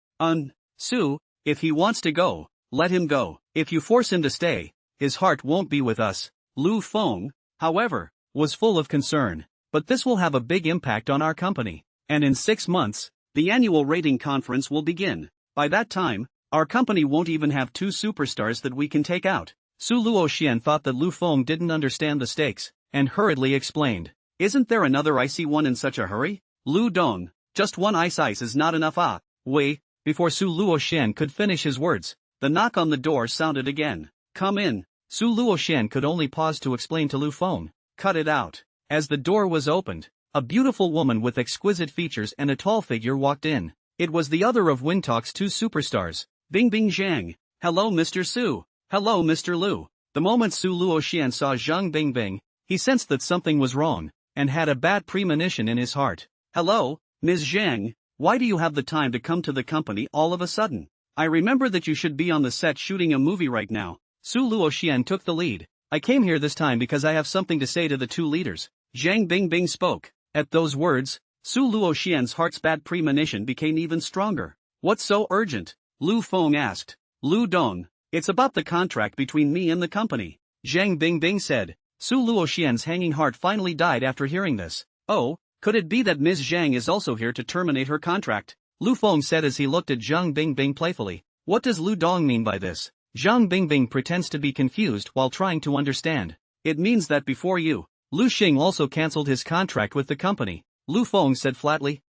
Su, if he wants to go, let him go. If you force him to stay, his heart won't be with us. Lu Feng, however, was full of concern. But this will have a big impact on our company. And in 6 months, the annual rating conference will begin. By that time, our company won't even have 2 superstars that we can take out. Su Luoxian thought that Lu Feng didn't understand the stakes, and hurriedly explained. Isn't there another icy one in such a hurry? Lu Dong, just 1 ice is not enough. Wait. Before Su Luoxian could finish his words, the knock on the door sounded again. Come in. Su Luoxian could only pause to explain to Lu Feng. Cut it out. As the door was opened, a beautiful woman with exquisite features and a tall figure walked in. It was the other of Windtalk's 2 superstars, Bingbing Zhang. Hello Mr. Su. Hello Mr. Lu. The moment Su Luoxian saw Zhang Bingbing, he sensed that something was wrong, and had a bad premonition in his heart. Hello, Ms. Zhang, why do you have the time to come to the company all of a sudden? I remember that you should be on the set shooting a movie right now. Su Luoxian took the lead. I came here this time because I have something to say to the 2 leaders. Zhang Bingbing spoke. At those words, Su Luoxian's heart's bad premonition became even stronger. What's so urgent? Lu Feng asked. Lu Dong, it's about the contract between me and the company. Zhang Bingbing said. Su Luoxian's hanging heart finally died after hearing this. Oh, could it be that Ms. Zhang is also here to terminate her contract? Lu Feng said as he looked at Zhang Bingbing playfully. What does Lu Dong mean by this? Zhang Bingbing pretends to be confused while trying to understand. It means that before you, Lu Xing also cancelled his contract with the company. Lu Feng said flatly.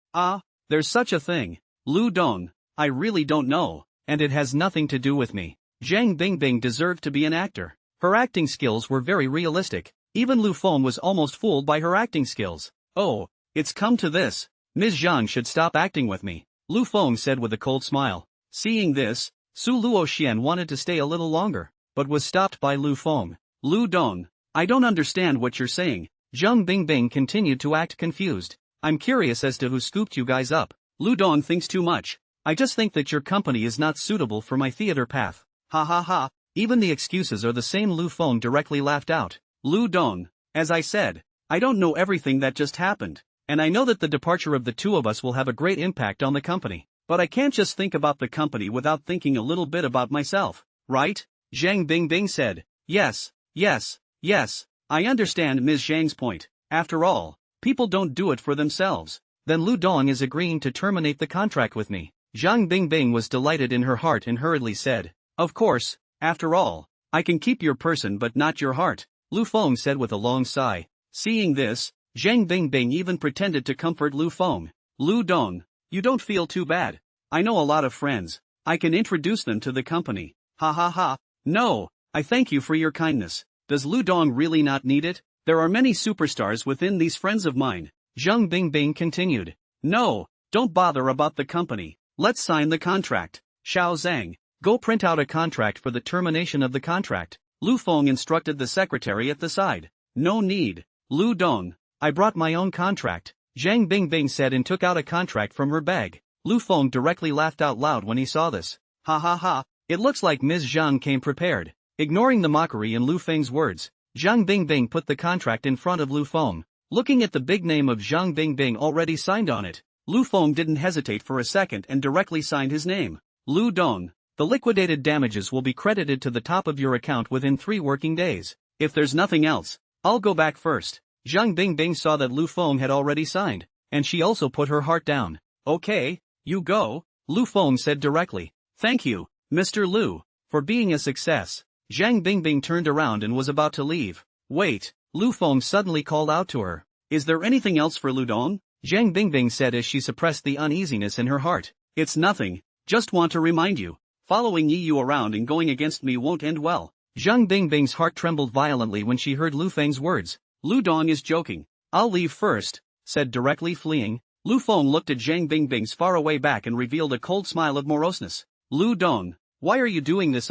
There's such a thing. Lu Dong, I really don't know, and it has nothing to do with me. Zhang Bingbing deserved to be an actor. Her acting skills were very realistic. Even Lu Feng was almost fooled by her acting skills. Oh, it's come to this. Ms. Zhang should stop acting with me, Lu Feng said with a cold smile. Seeing this, Su Luoxian wanted to stay a little longer, but was stopped by Lu Feng. Lu Dong, I don't understand what you're saying. Zhang Bingbing continued to act confused. I'm curious as to who scooped you guys up. Lu Dong thinks too much. I just think that your company is not suitable for my theater path. Ha ha ha. Even the excuses are the same. Lu Feng directly laughed out. Lu Dong, as I said, I don't know everything that just happened, and I know that the departure of the 2 of us will have a great impact on the company. But I can't just think about the company without thinking a little bit about myself, right? Zhang Bingbing said. Yes, Yes, I understand Ms. Zhang's point. After all, people don't do it for themselves. Then Lu Dong is agreeing to terminate the contract with me. Zhang Bingbing was delighted in her heart and hurriedly said, "Of course, after all, I can keep your person but not your heart," Lu Feng said with a long sigh. Seeing this, Zhang Bingbing even pretended to comfort Lu Feng. "Lu Dong, you don't feel too bad. I know a lot of friends. I can introduce them to the company." "Ha ha ha. No, I thank you for your kindness. Does Lu Dong really not need it? There are many superstars within these friends of mine," Zhang Bingbing continued. "No, don't bother about the company. Let's sign the contract." "Xiao Zhang, go print out a contract for the termination of the contract," Lu Feng instructed the secretary at the side. "No need, Lu Dong. I brought my own contract," Zhang Bingbing said and took out a contract from her bag. Lu Feng directly laughed out loud when he saw this. "Ha ha ha, it looks like Ms. Zhang came prepared." Ignoring the mockery in Lu Feng's words, Zhang Bingbing put the contract in front of Lu Feng. Looking at the big name of Zhang Bingbing already signed on it, Lu Feng didn't hesitate for a second and directly signed his name. "Lu Dong, the liquidated damages will be credited to the top of your account within 3 working days. If there's nothing else, I'll go back first." Zhang Bingbing saw that Lu Feng had already signed, and she also put her heart down. "Okay, you go," Lu Feng said directly. "Thank you, Mr. Lu, for being a success." Zhang Bingbing turned around and was about to leave. "Wait," Lu Feng suddenly called out to her. "Is there anything else for Lu Dong?" Zhang Bingbing said as she suppressed the uneasiness in her heart. "It's nothing, just want to remind you, following you around and going against me won't end well." Zhang Bingbing's heart trembled violently when she heard Lu Feng's words. "Lu Dong is joking. I'll leave first," said directly fleeing. Lu Feng looked at Zhang Bingbing's faraway back and revealed a cold smile of moroseness. "Lu Dong, why are you doing this?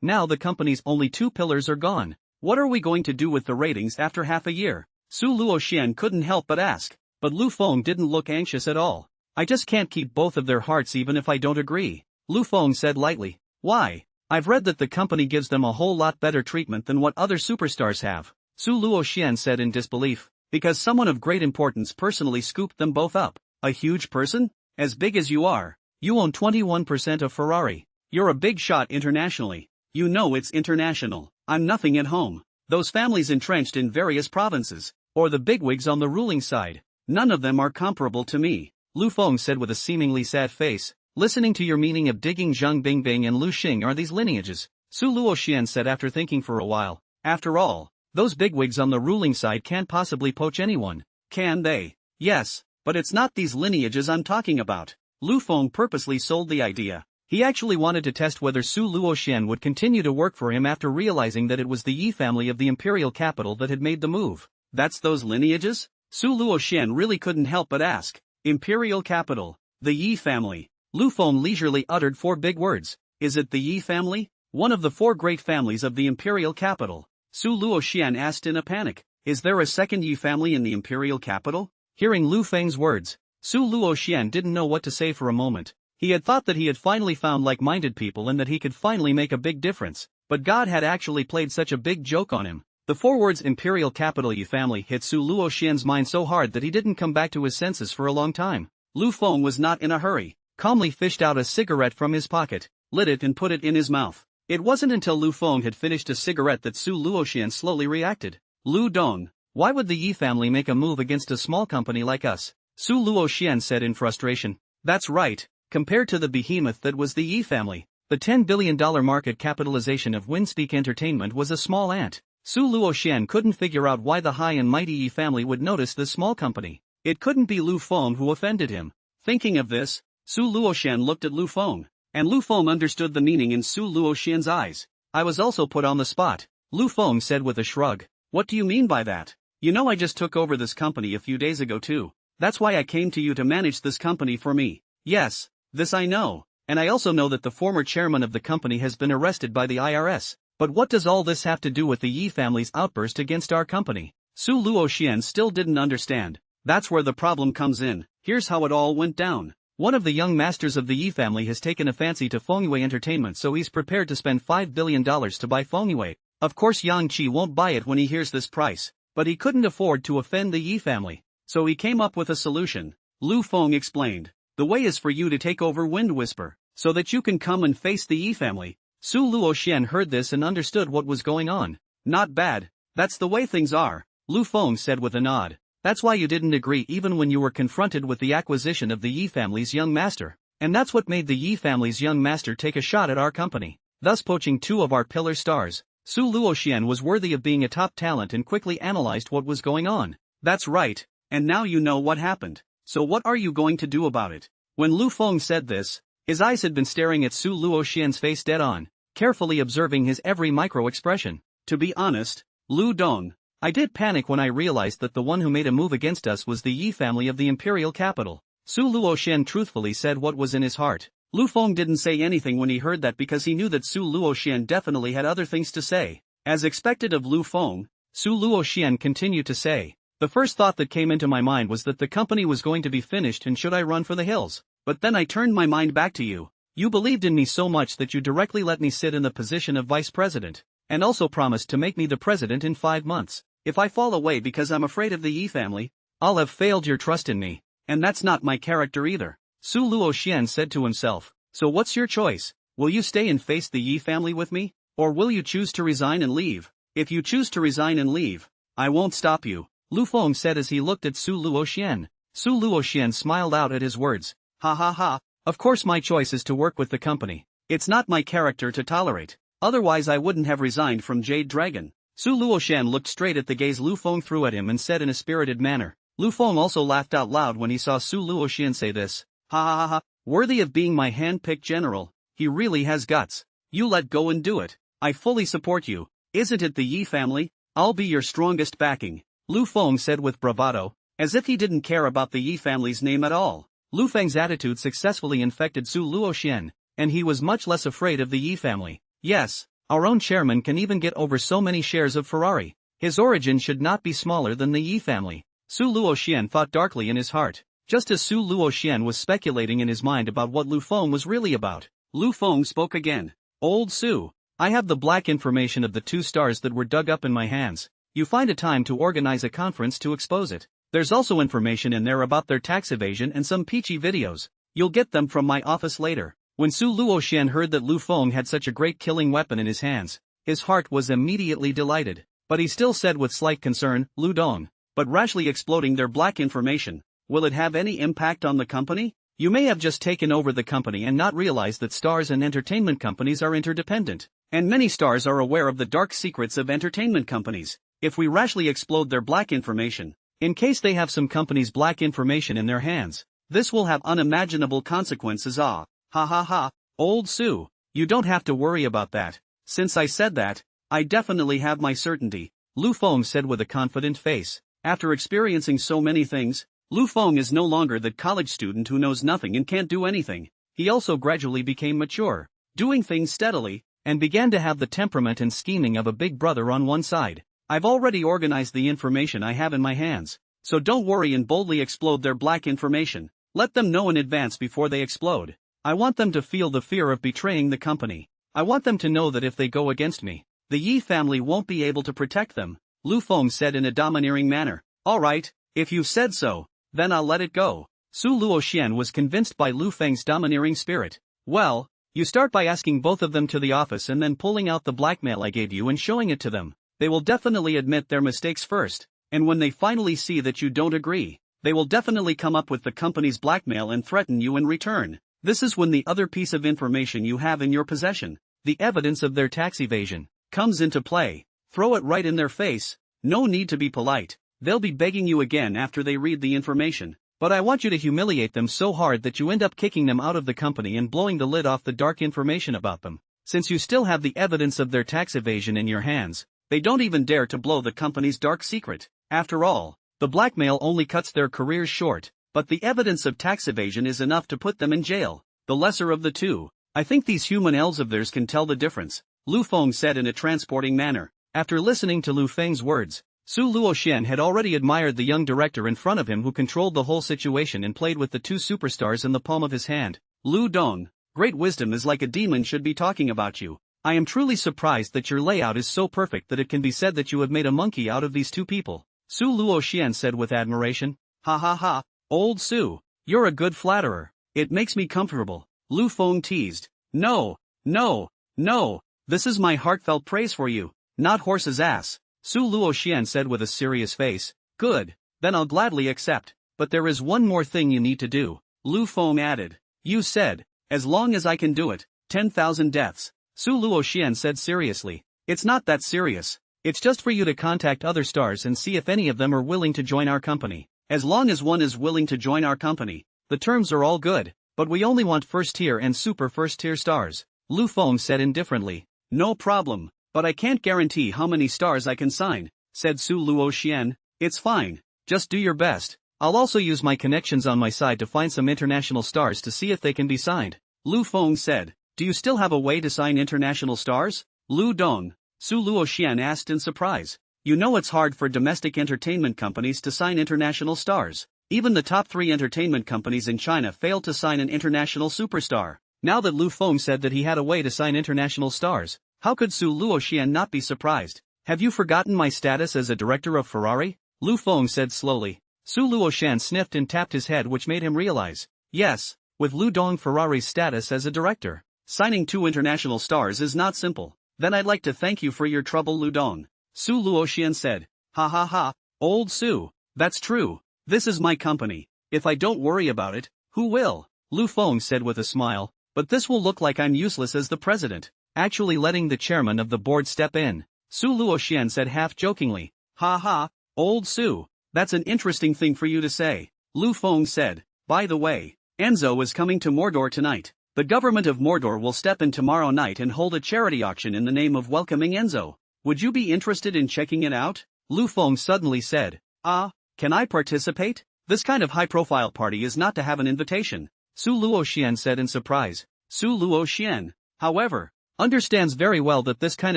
Now the company's only 2 pillars are gone. What are we going to do with the ratings after half a year?" Su Luoxian couldn't help but ask, but Lu Feng didn't look anxious at all. "I just can't keep both of their hearts even if I don't agree," Lu Feng said lightly. "Why? I've read that the company gives them a whole lot better treatment than what other superstars have," Su Luoxian said in disbelief. "Because someone of great importance personally scooped them both up." "A huge person? As big as you are? You own 21% of Ferrari. You're a big shot internationally. You know it's international. I'm nothing at home. Those families entrenched in various provinces, or the bigwigs on the ruling side, none of them are comparable to me," Lu Feng said with a seemingly sad face. "Listening to your meaning of digging Zhang Bingbing and Lu Xing are these lineages," Su Luoxian said after thinking for a while. "After all, those bigwigs on the ruling side can't possibly poach anyone, can they?" "Yes, but it's not these lineages I'm talking about." Lu Feng purposely sold the idea. He actually wanted to test whether Su Luoxian would continue to work for him after realizing that it was the Yi family of the imperial capital that had made the move. "That's those lineages?" Su Luoxian really couldn't help but ask. "Imperial capital, the Yi family." Lu Feng leisurely uttered 4 big words. "Is it the Yi family? One of the 4 great families of the imperial capital?" Su Luoxian asked in a panic. "Is there a second Yi family in the imperial capital?" Hearing Lu Feng's words, Su Luoxian didn't know what to say for a moment. He had thought that he had finally found like-minded people and that he could finally make a big difference, but God had actually played such a big joke on him. The 4 words imperial capital Yi family hit Su Luoxian's mind so hard that he didn't come back to his senses for a long time. Lu Feng was not in a hurry, calmly fished out a cigarette from his pocket, lit it and put it in his mouth. It wasn't until Lu Feng had finished a cigarette that Su Luoxian slowly reacted. "Lu Dong, why would the Yi family make a move against a small company like us?" Su Luoxian said in frustration. "That's right. Compared to the behemoth that was the Yi family, the $10 billion market capitalization of Winspeak Entertainment was a small ant." Su Luoxian couldn't figure out why the high and mighty Yi family would notice this small company. It couldn't be Lu Feng who offended him. Thinking of this, Su Luoxian looked at Lu Feng, and Lu Feng understood the meaning in Su Luoxian's eyes. "I was also put on the spot," Lu Feng said with a shrug. "What do you mean by that?" "You know I just took over this company a few days ago too. That's why I came to you to manage this company for me." "Yes, this I know, and I also know that the former chairman of the company has been arrested by the IRS. But what does all this have to do with the Yi family's outburst against our company?" Su Luoxian still didn't understand. "That's where the problem comes in. Here's how it all went down. One of the young masters of the Yi family has taken a fancy to Fengyue Entertainment, so he's prepared to spend $5 billion to buy Fengyue. Of course Yang Qi won't buy it when he hears this price, but he couldn't afford to offend the Yi family. So he came up with a solution," Lu Feng explained. "The way is for you to take over Wind Whisper, so that you can come and face the Yi family." Su Luoxian heard this and understood what was going on. "Not bad, That's the way things are, Lu Feng said with a nod. That's why you didn't agree even when you were confronted with the acquisition of the Yi family's young master. And that's what made the Yi family's young master take a shot at our company, thus poaching two of our pillar stars. Su Luoxian was worthy of being a top talent and quickly analyzed what was going on. That's right, and now you know what happened. So what are you going to do about it? When Lu Feng said this, his eyes had been staring at Su Luoxian's face dead on, carefully observing his every micro-expression. To be honest, Lu Dong, I did panic when I realized that the one who made a move against us was the Yi family of the imperial capital. Su Luoxian truthfully said what was in his heart. Lu Feng didn't say anything when he heard that because he knew that Su Luoxian definitely had other things to say. As expected of Lu Feng, Su Luoxian continued to say, the first thought that came into my mind was that the company was going to be finished and should I run for the hills. But then I turned my mind back to you. You believed in me so much that you directly let me sit in the position of vice president, and also promised to make me the president in 5 months. If I fall away because I'm afraid of the Yi family, I'll have failed your trust in me, and that's not my character either. Su Luoxian said to himself, so what's your choice? Will you stay and face the Yi family with me? Or will you choose to resign and leave? If you choose to resign and leave, I won't stop you, Lu Feng said as he looked at Su Luoxian. Su Luoxian smiled out at his words. Ha ha ha, of course my choice is to work with the company. It's not my character to tolerate. Otherwise I wouldn't have resigned from Jade Dragon. Su Luoxian looked straight at the gaze Lu Feng threw at him and said in a spirited manner. Lu Feng also laughed out loud when he saw Su Luoxian say this. Ha ha ha ha, worthy of being my hand-picked general. He really has guts. You let go and do it. I fully support you. Isn't it the Yi family? I'll be your strongest backing, Lu Feng said with bravado, as if he didn't care about the Yi family's name at all. Lu Feng's attitude successfully infected Su Luoxian, and he was much less afraid of the Yi family. Yes, our own chairman can even get over so many shares of Ferrari. His origin should not be smaller than the Yi family. Su Luoxian thought darkly in his heart. Just as Su Luoxian was speculating in his mind about what Lu Feng was really about, Lu Feng spoke again. Old Su, I have the black information of the 2 stars that were dug up in my hands. You find a time to organize a conference to expose it. There's also information in there about their tax evasion and some peachy videos. You'll get them from my office later. When Su Luoxian heard that Lu Feng had such a great killing weapon in his hands, his heart was immediately delighted. But he still said with slight concern, Lu Dong, but rashly exploding their black information, will it have any impact on the company? You may have just taken over the company and not realized that stars and entertainment companies are interdependent, and many stars are aware of the dark secrets of entertainment companies. If we rashly explode their black information, in case they have some company's black information in their hands, this will have unimaginable consequences. Ah, ha ha ha, old Su, you don't have to worry about that. Since I said that, I definitely have my certainty, Lu Feng said with a confident face. After experiencing so many things, Lu Feng is no longer the college student who knows nothing and can't do anything. He also gradually became mature, doing things steadily, and began to have the temperament and scheming of a big brother on one side. I've already organized the information I have in my hands, so don't worry and boldly explode their black information. Let them know in advance before they explode. I want them to feel the fear of betraying the company. I want them to know that if they go against me, the Yi family won't be able to protect them, Lu Feng said in a domineering manner. Alright, if you've said so, then I'll let it go. Su Luoxian was convinced by Lu Feng's domineering spirit. Well, you start by asking both of them to the office and then pulling out the blackmail I gave you and showing it to them. They will definitely admit their mistakes first, and when they finally see that you don't agree, they will definitely come up with the company's blackmail and threaten you in return. This is when the other piece of information you have in your possession, the evidence of their tax evasion, comes into play. Throw it right in their face. No need to be polite. They'll be begging you again after they read the information. But I want you to humiliate them so hard that you end up kicking them out of the company and blowing the lid off the dark information about them. Since you still have the evidence of their tax evasion in your hands, they don't even dare to blow the company's dark secret. After all, the blackmail only cuts their careers short, but the evidence of tax evasion is enough to put them in jail. The lesser of the two. I think these human elves of theirs can tell the difference, Lu Feng said in a transporting manner. After listening to Lu Feng's words, Su Luoxian had already admired the young director in front of him who controlled the whole situation and played with the 2 superstars in the palm of his hand. Lu Dong, great wisdom is like a demon should be talking about you. I am truly surprised that your layout is so perfect that it can be said that you have made a monkey out of these 2 people, Su Luoxian said with admiration. Ha ha ha, old Su, you're a good flatterer. It makes me comfortable, Lu Feng teased. No, no, no, this is my heartfelt praise for you, not horse's ass. Su Luoxian said with a serious face. Good, then I'll gladly accept. But there is one more thing you need to do, Lu Feng added. You said, as long as I can do it, 10,000 deaths. Su Luoxian said seriously. It's not that serious. It's just for you to contact other stars and see if any of them are willing to join our company. As long as one is willing to join our company, the terms are all good, but we only want first tier and super first tier stars. Lu Feng said indifferently. No problem, but I can't guarantee how many stars I can sign, said Su Luoxian. It's fine, just do your best. I'll also use my connections on my side to find some international stars to see if they can be signed. Lu Feng said. Do you still have a way to sign international stars? Lu Dong, Su Luoxian asked in surprise. You know it's hard for domestic entertainment companies to sign international stars. Even the top 3 entertainment companies in China failed to sign an international superstar. Now that Lu Feng said that he had a way to sign international stars, how could Su Luoxian not be surprised? Have you forgotten my status as a director of Ferrari? Lu Feng said slowly. Su Luoxian sniffed and tapped his head, which made him realize. Yes, with Lu Dong Ferrari's status as a director, signing 2 international stars is not simple. Then I'd like to thank you for your trouble, Lu Dong. Su Luoxian said. Ha ha ha, old Su, that's true. This is my company. If I don't worry about it, who will? Lu Feng said with a smile. But this will look like I'm useless as the president, actually letting the chairman of the board step in. Su Luoxian said half-jokingly. Ha ha, old Su, that's an interesting thing for you to say. Lu Feng said. By the way, Enzo is coming to Mordor tonight. The government of Mordor will step in tomorrow night and hold a charity auction in the name of welcoming Enzo. Would you be interested in checking it out? Lu Feng suddenly said. Can I participate? This kind of high-profile party is not to have an invitation, Su Luoxian said in surprise. Su Luoxian, however, understands very well that this kind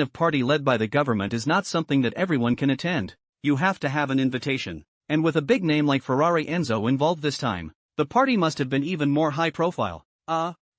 of party led by the government is not something that everyone can attend. You have to have an invitation. And with a big name like Ferrari Enzo involved this time, the party must have been even more high-profile.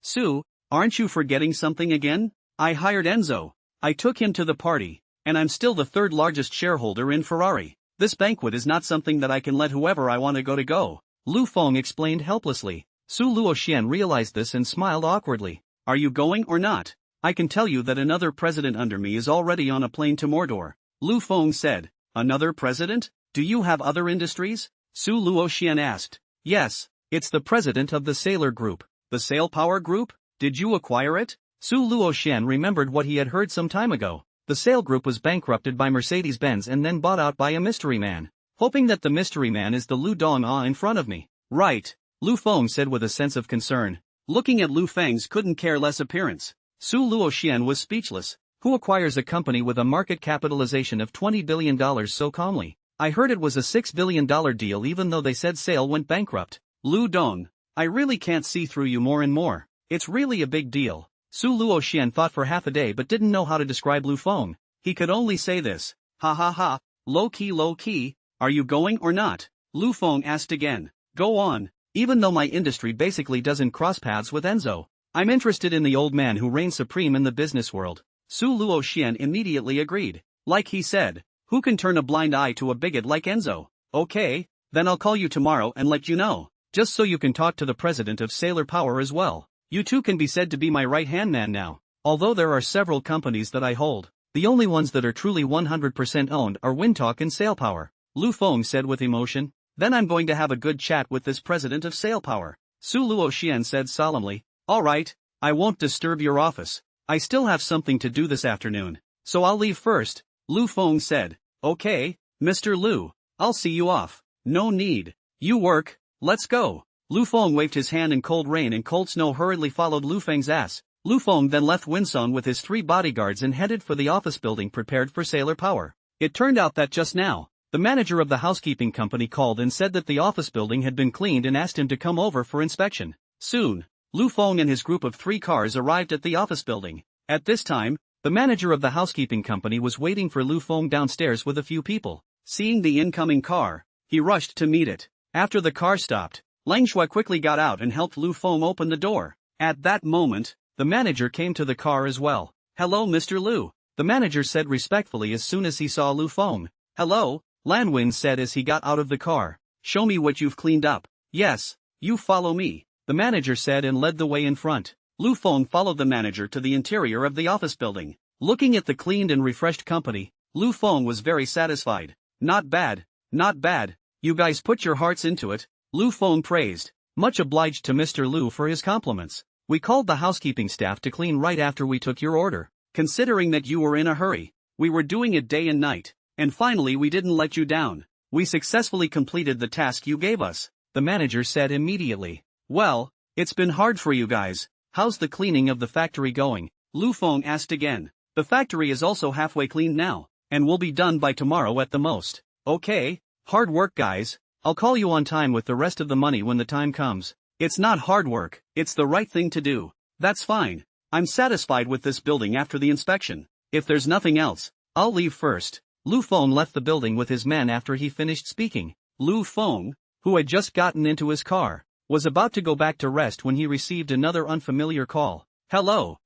Su, aren't you forgetting something again? I hired Enzo. I took him to the party, and I'm still the 3rd largest shareholder in Ferrari. This banquet is not something that I can let whoever I want to go. Lu Feng explained helplessly. Su Luoxian realized this and smiled awkwardly. Are you going or not? I can tell you that another president under me is already on a plane to Mordor. Lu Feng said. Another president? Do you have other industries? Su Luoxian asked. Yes, it's the president of the Sailor Group. The Sail Power Group? Did you acquire it? Su Luoxian remembered what he had heard some time ago. The Sail Group was bankrupted by Mercedes-Benz and then bought out by a mystery man. Hoping that the mystery man is the Lu Dong in front of me. Right, Lu Feng said with a sense of concern, looking at Lu Feng's couldn't care less appearance. Su Luoxian was speechless. Who acquires a company with a market capitalization of $20 billion so calmly? I heard it was a $6 billion deal even though they said Sail went bankrupt. Lu Dong, I really can't see through you more and more. It's really a big deal. Su Luoxian thought for half a day but didn't know how to describe Lu Feng. He could only say this. Ha ha ha, low key, are you going or not? Lu Feng asked again. Go on. Even though my industry basically doesn't cross paths with Enzo, I'm interested in the old man who reigns supreme in the business world. Su Luoxian immediately agreed. Like he said, who can turn a blind eye to a bigot like Enzo? Okay, then I'll call you tomorrow and let you know. Just so you can talk to the president of Sailor Power as well. You two can be said to be my right-hand man now. Although there are several companies that I hold, the only ones that are truly 100% owned are Windtalk and Sail Power. Lu Feng said with emotion. Then I'm going to have a good chat with this president of Sail Power. Su Luoxian said solemnly. Alright, I won't disturb your office. I still have something to do this afternoon, so I'll leave first. Lu Feng said. Okay, Mr. Lu, I'll see you off. No need. You work, let's go. Lu Feng waved his hand and cold rain and cold snow hurriedly followed Lu Feng's ass. Lu Feng then left Winsong with his 3 bodyguards and headed for the office building prepared for Sailor Power. It turned out that just now, the manager of the housekeeping company called and said that the office building had been cleaned and asked him to come over for inspection. Soon, Lu Feng and his group of 3 cars arrived at the office building. At this time, the manager of the housekeeping company was waiting for Lu Feng downstairs with a few people. Seeing the incoming car, he rushed to meet it. After the car stopped, Lang Shui quickly got out and helped Lu Feng open the door. At that moment, the manager came to the car as well. Hello Mr. Lu, the manager said respectfully as soon as he saw Lu Feng. Hello, Lan Win said as he got out of the car. Show me what you've cleaned up. Yes, you follow me, the manager said and led the way in front. Lu Feng followed the manager to the interior of the office building. Looking at the cleaned and refreshed company, Lu Feng was very satisfied. Not bad, not bad. You guys put your hearts into it, Lu Feng praised. Much obliged to Mr. Lu for his compliments. We called the housekeeping staff to clean right after we took your order. Considering that you were in a hurry, we were doing it day and night. And finally we didn't let you down. We successfully completed the task you gave us, the manager said immediately. Well, it's been hard for you guys. How's the cleaning of the factory going? Lu Feng asked again. The factory is also halfway cleaned now, and will be done by tomorrow at the most. Okay, hard work guys. I'll call you on time with the rest of the money when the time comes. It's not hard work, it's the right thing to do. That's fine. I'm satisfied with this building after the inspection. If there's nothing else, I'll leave first. Lu Feng left the building with his men after he finished speaking. Lu Feng, who had just gotten into his car, was about to go back to rest when he received another unfamiliar call. Hello,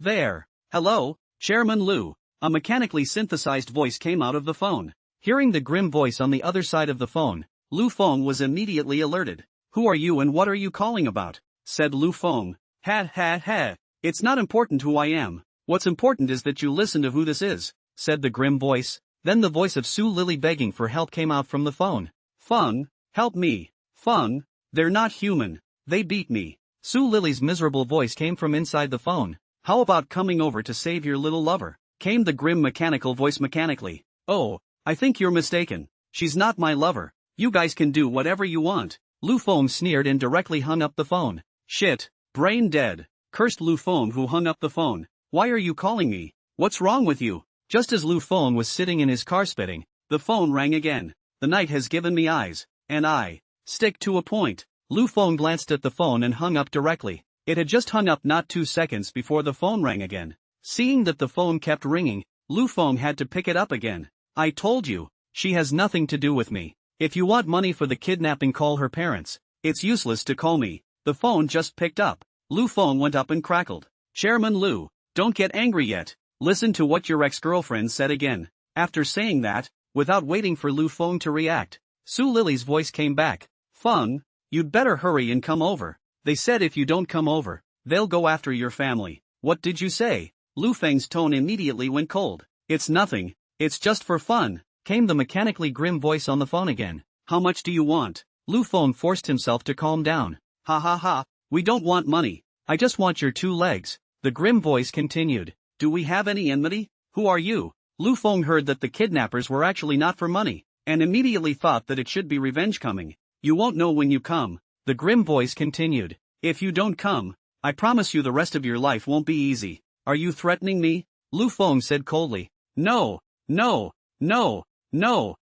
there. Hello, Chairman Lu. A mechanically synthesized voice came out of the phone. Hearing the grim voice on the other side of the phone, Lu Feng was immediately alerted. Who are you and what are you calling about? Said Lu Feng. Ha. It's not important who I am. What's important is that you listen to who this is, said the grim voice. Then the voice of Su Lily begging for help came out from the phone. Feng, help me. Feng, they're not human. They beat me. Su Lily's miserable voice came from inside the phone. How about coming over to save your little lover? Came the grim mechanical voice mechanically. Oh, I think you're mistaken. She's not my lover. You guys can do whatever you want. Lu Feng sneered and directly hung up the phone. Shit, brain dead, cursed Lu Feng, who hung up the phone. Why are you calling me? What's wrong with you? Just as Lu Feng was sitting in his car spitting, the phone rang again. The night has given me eyes, and I stick to a point. Lu Feng glanced at the phone and hung up directly. It had just hung up not 2 seconds before the phone rang again. Seeing that the phone kept ringing, Lu Feng had to pick it up again. I told you, she has nothing to do with me. If you want money for the kidnapping, call her parents. It's useless to call me. The phone just picked up. Lu Feng went up and crackled. Chairman Lu, don't get angry yet. Listen to what your ex-girlfriend said again. After saying that, without waiting for Lu Feng to react, Su Lily's voice came back. Feng, you'd better hurry and come over. They said if you don't come over, they'll go after your family. What did you say? Lu Feng's tone immediately went cold. It's nothing, it's just for fun, came the mechanically grim voice on the phone again. How much do you want? Lu Feng forced himself to calm down. Ha, we don't want money. I just want your 2 legs. The grim voice continued. Do we have any enmity? Who are you? Lu Feng heard that the kidnappers were actually not for money, and immediately thought that it should be revenge coming. You won't know when you come. The grim voice continued. If you don't come, I promise you the rest of your life won't be easy. Are you threatening me? Lu Feng said coldly. No.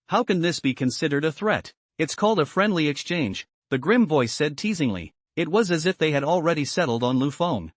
How can this be considered a threat? It's called a friendly exchange, the grim voice said teasingly. It was as if they had already settled on Lu Feng.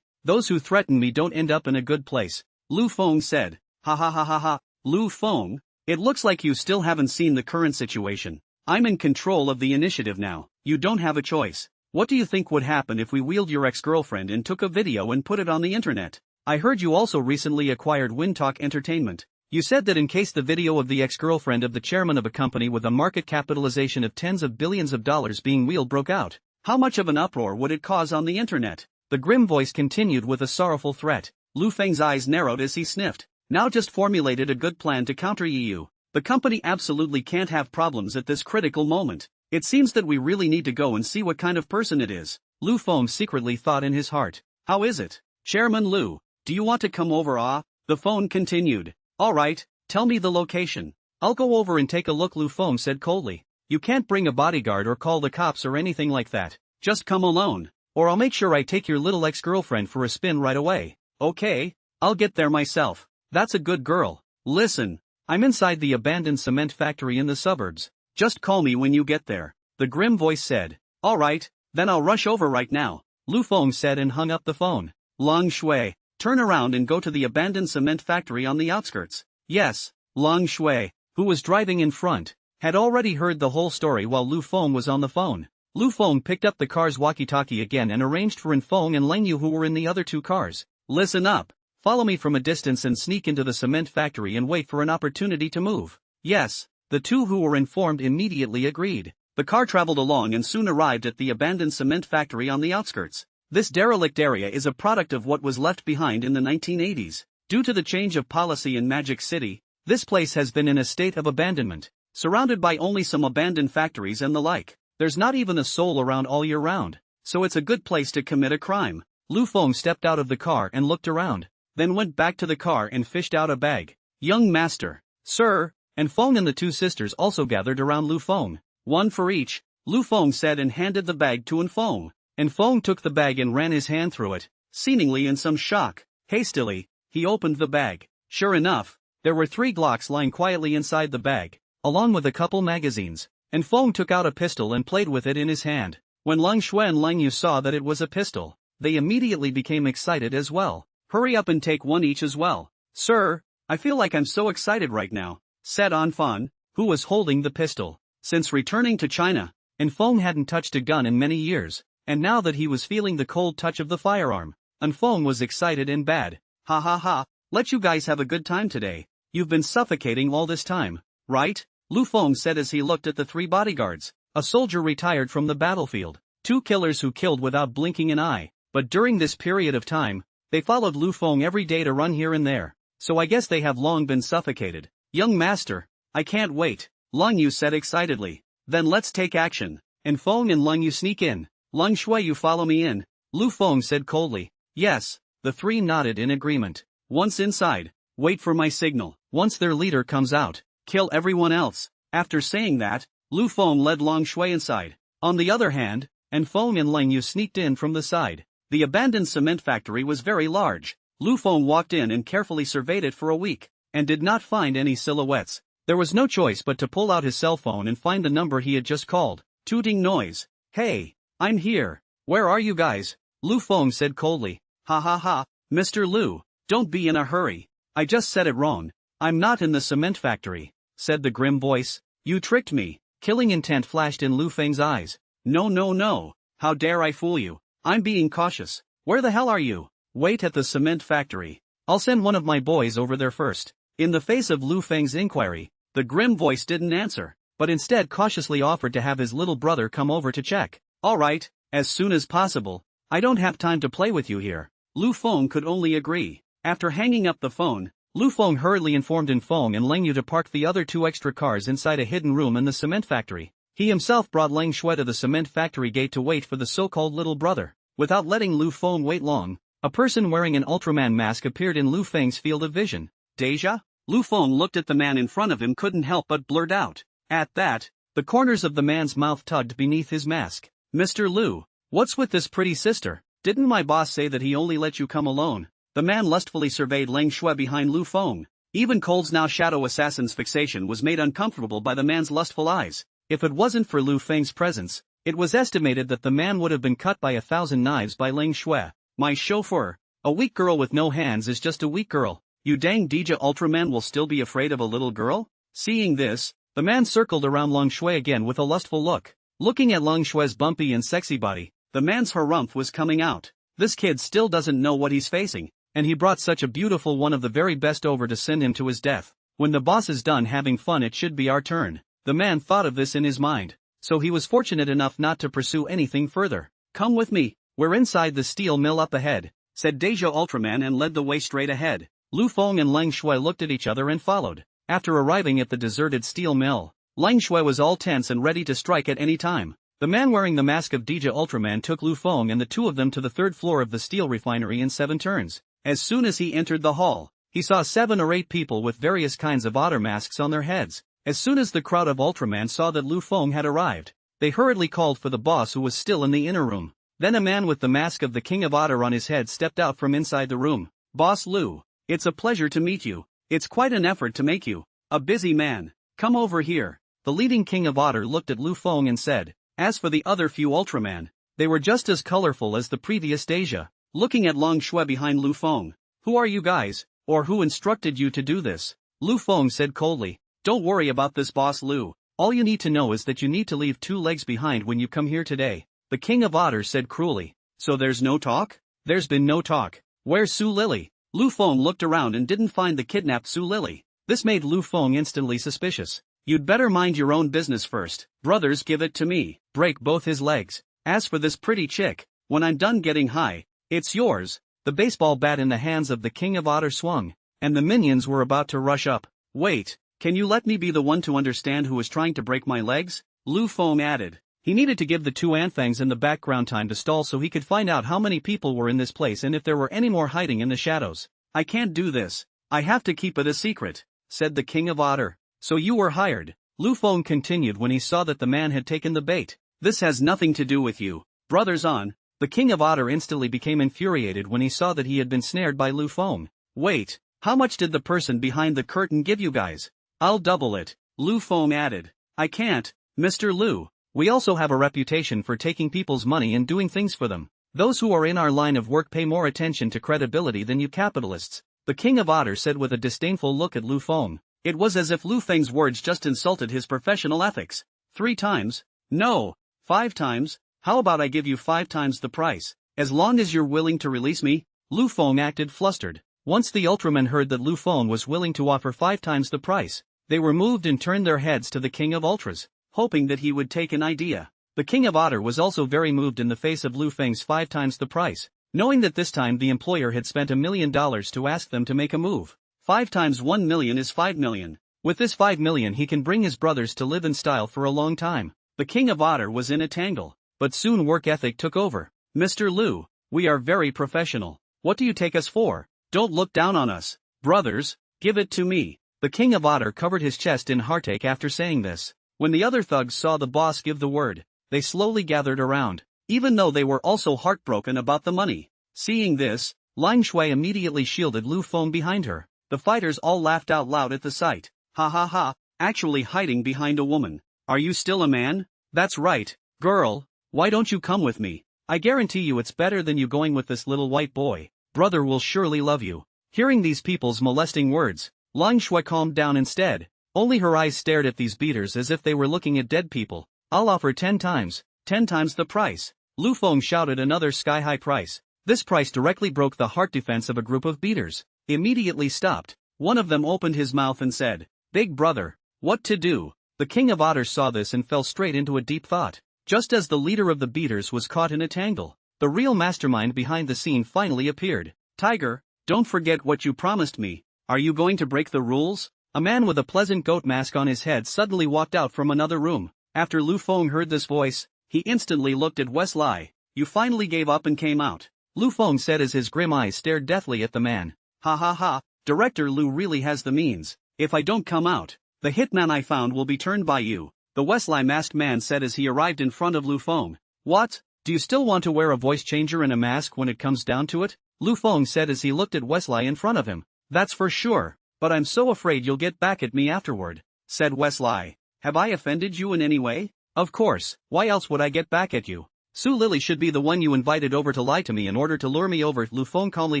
Those who threaten me don't end up in a good place, Lu Feng said. Ha. Lu Feng, it looks like you still haven't seen the current situation. I'm in control of the initiative now. You don't have a choice. What do you think would happen if we wheeled your ex-girlfriend and took a video and put it on the internet? I heard you also recently acquired Windtalk Entertainment. You said that in case the video of the ex-girlfriend of the chairman of a company with a market capitalization of tens of billions of dollars being wheeled broke out, how much of an uproar would it cause on the internet? The grim voice continued with a sorrowful threat. Lu Feng's eyes narrowed as he sniffed. Now just formulated a good plan to counter you. The company absolutely can't have problems at this critical moment. It seems that we really need to go and see what kind of person it is. Lu Feng secretly thought in his heart. How is it? Chairman Lu, do you want to come over? The phone continued. Alright, tell me the location. I'll go over and take a look, Lu Feng said coldly. You can't bring a bodyguard or call the cops or anything like that. Just come alone, or I'll make sure I take your little ex-girlfriend for a spin right away. Okay, I'll get there myself. That's a good girl. Listen, I'm inside the abandoned cement factory in the suburbs. Just call me when you get there. The grim voice said. Alright, then I'll rush over right now, Lu Feng said and hung up the phone. Long Shui, turn around and go to the abandoned cement factory on the outskirts. Yes, Long Shui, who was driving in front, had already heard the whole story while Lu Feng was on the phone. Lu Feng picked up the car's walkie-talkie again and arranged for In Feng and Leng Yu, who were in the other 2 cars. Listen up. Follow me from a distance and sneak into the cement factory and wait for an opportunity to move. Yes, the 2 who were informed immediately agreed. The car traveled along and soon arrived at the abandoned cement factory on the outskirts. This derelict area is a product of what was left behind in the 1980s. Due to the change of policy in Magic City, this place has been in a state of abandonment, surrounded by only some abandoned factories and the like. There's not even a soul around all year round, so it's a good place to commit a crime. Lu Feng stepped out of the car and looked around, then went back to the car and fished out a bag. Young master, sir, and Feng and the two sisters also gathered around Lu Feng. One for each, Lu Feng said and handed the bag to Feng. Feng took the bag and ran his hand through it, seemingly in some shock. Hastily, he opened the bag. Sure enough, there were 3 Glocks lying quietly inside the bag, along with a couple magazines. Feng took out a pistol and played with it in his hand. When Leng Shui and Leng Yu saw that it was a pistol, they immediately became excited as well. Hurry up and take one each as well. Sir, I feel like I'm so excited right now, said Fan, who was holding the pistol. Since returning to China, Feng hadn't touched a gun in many years, and now that he was feeling the cold touch of the firearm, Feng was excited and bad. Ha ha ha, let you guys have a good time today. You've been suffocating all this time, right? Lu Feng said as he looked at the 3 bodyguards. A soldier retired from the battlefield, 2 killers who killed without blinking an eye, but during this period of time, they followed Lu Feng every day to run here and there, so I guess they have long been suffocated. Young master, I can't wait, Leng Yu said excitedly. Then let's take action. Feng and Leng Yu sneak in. Leng Shui, you follow me in, Lu Feng said coldly. Yes, the 3 nodded in agreement. Once inside, wait for my signal. Once their leader comes out, kill everyone else. After saying that, Lu Feng led Leng Shui inside. On the other hand, Feng and Leng Yu sneaked in from the side. The abandoned cement factory was very large. Lu Feng walked in and carefully surveyed it for a week, and did not find any silhouettes. There was no choice but to pull out his cell phone and find the number he had just called. Tooting noise. Hey, I'm here. Where are you guys? Lu Feng said coldly. Ha ha ha, Mr. Lu, don't be in a hurry. I just said it wrong. I'm not in the cement factory, said the grim voice. You tricked me. Killing intent flashed in Lu Feng's eyes. No no no, how dare I fool you? I'm being cautious. Where the hell are you? Wait at the cement factory. I'll send one of my boys over there first. In the face of Lu Feng's inquiry, the grim voice didn't answer, but instead cautiously offered to have his little brother come over to check. Alright, as soon as possible. I don't have time to play with you here. Lu Feng could only agree. After hanging up the phone, Lu Feng hurriedly informed Feng and Leng Yu to park the other 2 extra cars inside a hidden room in the cement factory. He himself brought Leng Shui to the cement factory gate to wait for the so-called little brother. Without letting Lu Feng wait long, a person wearing an Ultraman mask appeared in Lu Feng's field of vision. Deja? Lu Feng looked at the man in front of him, couldn't help but blurt out. At that, the corners of the man's mouth tugged beneath his mask. Mr. Lu, what's with this pretty sister? Didn't my boss say that he only let you come alone? The man lustfully surveyed Leng Shui behind Lu Feng. Even Cole's now shadow assassin's fixation was made uncomfortable by the man's lustful eyes. If it wasn't for Lu Feng's presence, it was estimated that the man would have been cut by 1,000 knives by Leng Shui. My chauffeur, a weak girl with no hands is just a weak girl. You dang Deja Ultraman will still be afraid of a little girl? Seeing this, the man circled around Leng Shui again with a lustful look. Looking at Leng Shui's bumpy and sexy body, the man's harumph was coming out. This kid still doesn't know what he's facing, and he brought such a beautiful one of the very best over to send him to his death. When the boss is done having fun, it should be our turn. The man thought of this in his mind, so he was fortunate enough not to pursue anything further. Come with me, we're inside the steel mill up ahead, said Deja Ultraman and led the way straight ahead. Lu Feng and Leng Shui looked at each other and followed. After arriving at the deserted steel mill, Leng Shui was all tense and ready to strike at any time. The man wearing the mask of Deja Ultraman took Lu Feng and the 2 of them to the 3rd floor of the steel refinery in 7 turns. As soon as he entered the hall, he saw 7 or 8 people with various kinds of otter masks on their heads. As soon as the crowd of Ultraman saw that Lu Feng had arrived, they hurriedly called for the boss, who was still in the inner room. Then a man with the mask of the King of Otter on his head stepped out from inside the room. Boss Lu, it's a pleasure to meet you. It's quite an effort to make you a busy man. Come over here. The leading King of Otter looked at Lu Feng and said. As for the other few Ultraman, they were just as colorful as the previous Deja. Looking at Leng Shui behind Lu Feng. Who are you guys, or who instructed you to do this? Lu Feng said coldly. Don't worry about this, Boss Lu. All you need to know is that you need to leave 2 legs behind when you come here today. The King of Otters said cruelly. So there's no talk? There's been no talk. Where's Su Lily? Lu Feng looked around and didn't find the kidnapped Su Lily. This made Lu Feng instantly suspicious. You'd better mind your own business first. Brothers, give it to me. Break both his legs. As for this pretty chick, when I'm done getting high, it's yours. the baseball bat in the hands of the King of Otter swung, and the minions were about to rush up. "Wait, can you let me be the one to understand who is trying to break my legs?" Lu Feng added. He needed to give the two Anfangs in the background time to stall so he could find out how many people were in this place and if there were any more hiding in the shadows. "I can't do this. I have to keep it a secret," said the King of Otter. "So you were hired," Lu Feng continued when he saw that the man had taken the bait. "This has nothing to do with you. Brothers on." The King of Otter instantly became infuriated when he saw that he had been snared by Lu Feng. "Wait, how much did the person behind the curtain give you guys?" "I'll double it," Lu Feng added. "I can't, Mr. Lu. We also have a reputation for taking people's money and doing things for them. Those who are in our line of work pay more attention to credibility than you capitalists," the King of Otter said with a disdainful look at Lu Feng. It was as if Lu Feng's words just insulted his professional ethics. 3 times? No. 5 times? How about I give you 5 times the price, as long as you're willing to release me? Lu Feng acted flustered. Once the Ultramen heard that Lu Feng was willing to offer 5 times the price, they were moved and turned their heads to the King of Ultras, hoping that he would take an idea. The King of Otter was also very moved in the face of Lu Feng's 5 times the price, knowing that this time the employer had spent $1 million to ask them to make a move. 5 times 1 million is 5 million. With this 5 million he can bring his brothers to live in style for a long time. The King of Otter was in a tangle, but soon work ethic took over. "Mr. Lu, we are very professional. What do you take us for? Don't look down on us. Brothers, give it to me." The King of Otter covered his chest in heartache after saying this. When the other thugs saw the boss give the word, they slowly gathered around, even though they were also heartbroken about the money. Seeing this, Ling Shui immediately shielded Lu Feng behind her. The fighters all laughed out loud at the sight. "Ha ha ha, actually hiding behind a woman. Are you still a man? That's right, girl, why don't you come with me? I guarantee you it's better than you going with this little white boy. Brother will surely love you." Hearing these people's molesting words, Ling Shui calmed down instead. Only her eyes stared at these beaters as if they were looking at dead people. "I'll offer 10 times the price." Lu Feng shouted another sky-high price. This price directly broke the heart defense of a group of beaters. Immediately stopped. One of them opened his mouth and said, "Big brother, what to do?" The King of Otters saw this and fell straight into a deep thought. Just as the leader of the beaters was caught in a tangle, the real mastermind behind the scene finally appeared. "Tiger, don't forget what you promised me. Are you going to break the rules?" A man with a pleasant goat mask on his head suddenly walked out from another room. After Lu Feng heard this voice, he instantly looked at Wesley. "You finally gave up and came out," Lu Feng said as his grim eyes stared deathly at the man. "Ha ha ha, Director Lu really has the means. If I don't come out, the hitman I found will be turned by you," the Wesley masked man said as he arrived in front of Lu Feng. "What? Do you still want to wear a voice changer and a mask when it comes down to it?" Lu Feng said as he looked at Wesley in front of him. "That's for sure. But I'm so afraid you'll get back at me afterward," said Wesley. "Have I offended you in any way?" "Of course, why else would I get back at you? Su Lily should be the one you invited over to lie to me in order to lure me over." Lu Feng calmly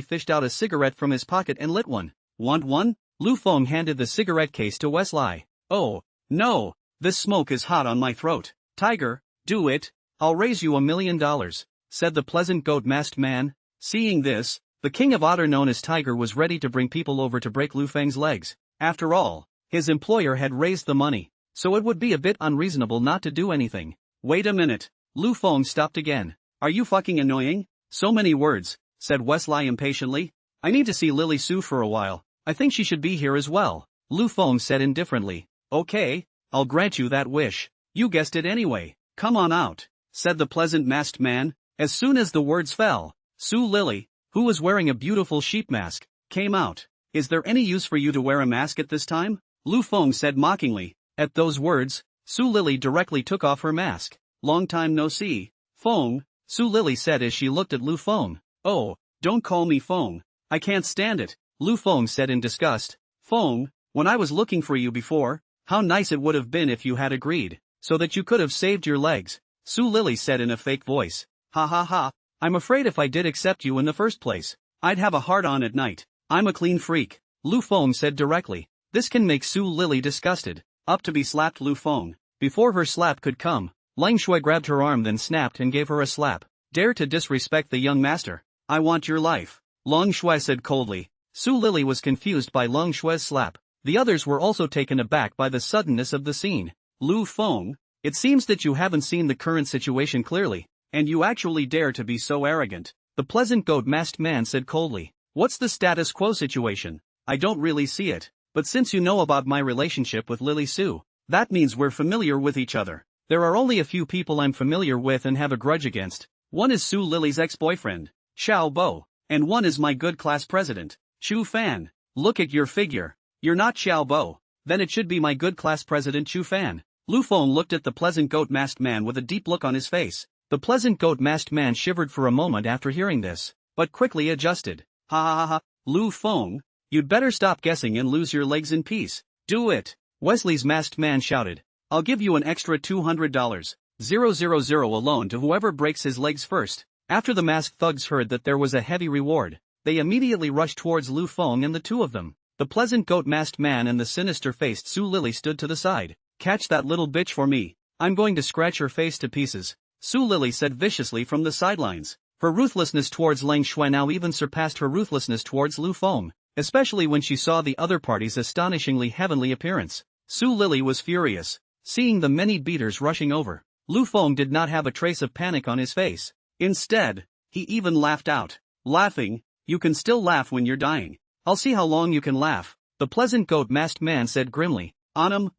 fished out a cigarette from his pocket and lit one. "Want one?" Lu Feng handed the cigarette case to Wesley. "Oh, no, this smoke is hot on my throat." "Tiger, do it. I'll raise you $1 million," said the pleasant goat masked man. Seeing this, the King of Otter known as Tiger was ready to bring people over to break Lu Feng's legs. After all, his employer had raised the money, so it would be a bit unreasonable not to do anything. "Wait a minute." Lu Feng stopped again. "Are you fucking annoying? So many words," said Wesley impatiently. "I need to see Lily Sue for a while. I think she should be here as well," Lu Feng said indifferently. "Okay, I'll grant you that wish. You guessed it anyway. Come on out," said the pleasant masked man. As soon as the words fell, Su Lily, who was wearing a beautiful sheep mask, came out. "Is there any use for you to wear a mask at this time?" Lu Feng said mockingly. At those words, Su Lily directly took off her mask. "Long time no see, Feng," Su Lily said as she looked at Lu Feng. "Oh, don't call me Feng. I can't stand it," Lu Feng said in disgust. "Feng, when I was looking for you before, how nice it would have been if you had agreed, so that you could have saved your legs," Su Lily said in a fake voice. "Ha ha ha, I'm afraid if I did accept you in the first place, I'd have a hard-on at night. I'm a clean freak," Lu Feng said directly. This can make Su Lily disgusted. Up to be slapped Lu Feng. Before her slap could come, Ling Shui grabbed her arm then snapped and gave her a slap. "Dare to disrespect the young master. I want your life," Ling Shui said coldly. Su Lily was confused by Ling Shui's slap. The others were also taken aback by the suddenness of the scene. "Lu Feng, it seems that you haven't seen the current situation clearly, and you actually dare to be so arrogant. The pleasant goat masked man said coldly. What's the status quo situation? I don't really see it, but since you know about my relationship with Lily Sue, that means we're familiar with each other. There are only a few people I'm familiar with and have a grudge against. One is Sue Lily's ex-boyfriend, Xiao Bo, and one is my good class president, Chu Fan. Look at your figure. You're not Xiao Bo. Then it should be my good class president Chu Fan. Lu Feng looked at the pleasant goat masked man with a deep look on his face. The pleasant goat masked man shivered for a moment after hearing this, but quickly adjusted. Ha ha ha ha, Lu Feng, you'd better stop guessing and lose your legs in peace. Do it. Wesley's masked man shouted. I'll give you an extra $200. 000 alone to whoever breaks his legs first. After the masked thugs heard that there was a heavy reward, they immediately rushed towards Lu Feng and the two of them. The pleasant goat masked man and the sinister-faced Su Lily stood to the side. Catch that little bitch for me. I'm going to scratch her face to pieces, Su Lily said viciously from the sidelines. Her ruthlessness towards Lang Shui now even surpassed her ruthlessness towards Lu Feng, especially when she saw the other party's astonishingly heavenly appearance. Su Lily was furious, seeing the many beaters rushing over. Lu Feng did not have a trace of panic on his face. Instead, he even laughed out. Laughing? You can still laugh when you're dying. I'll see how long you can laugh, the pleasant goat masked man said grimly.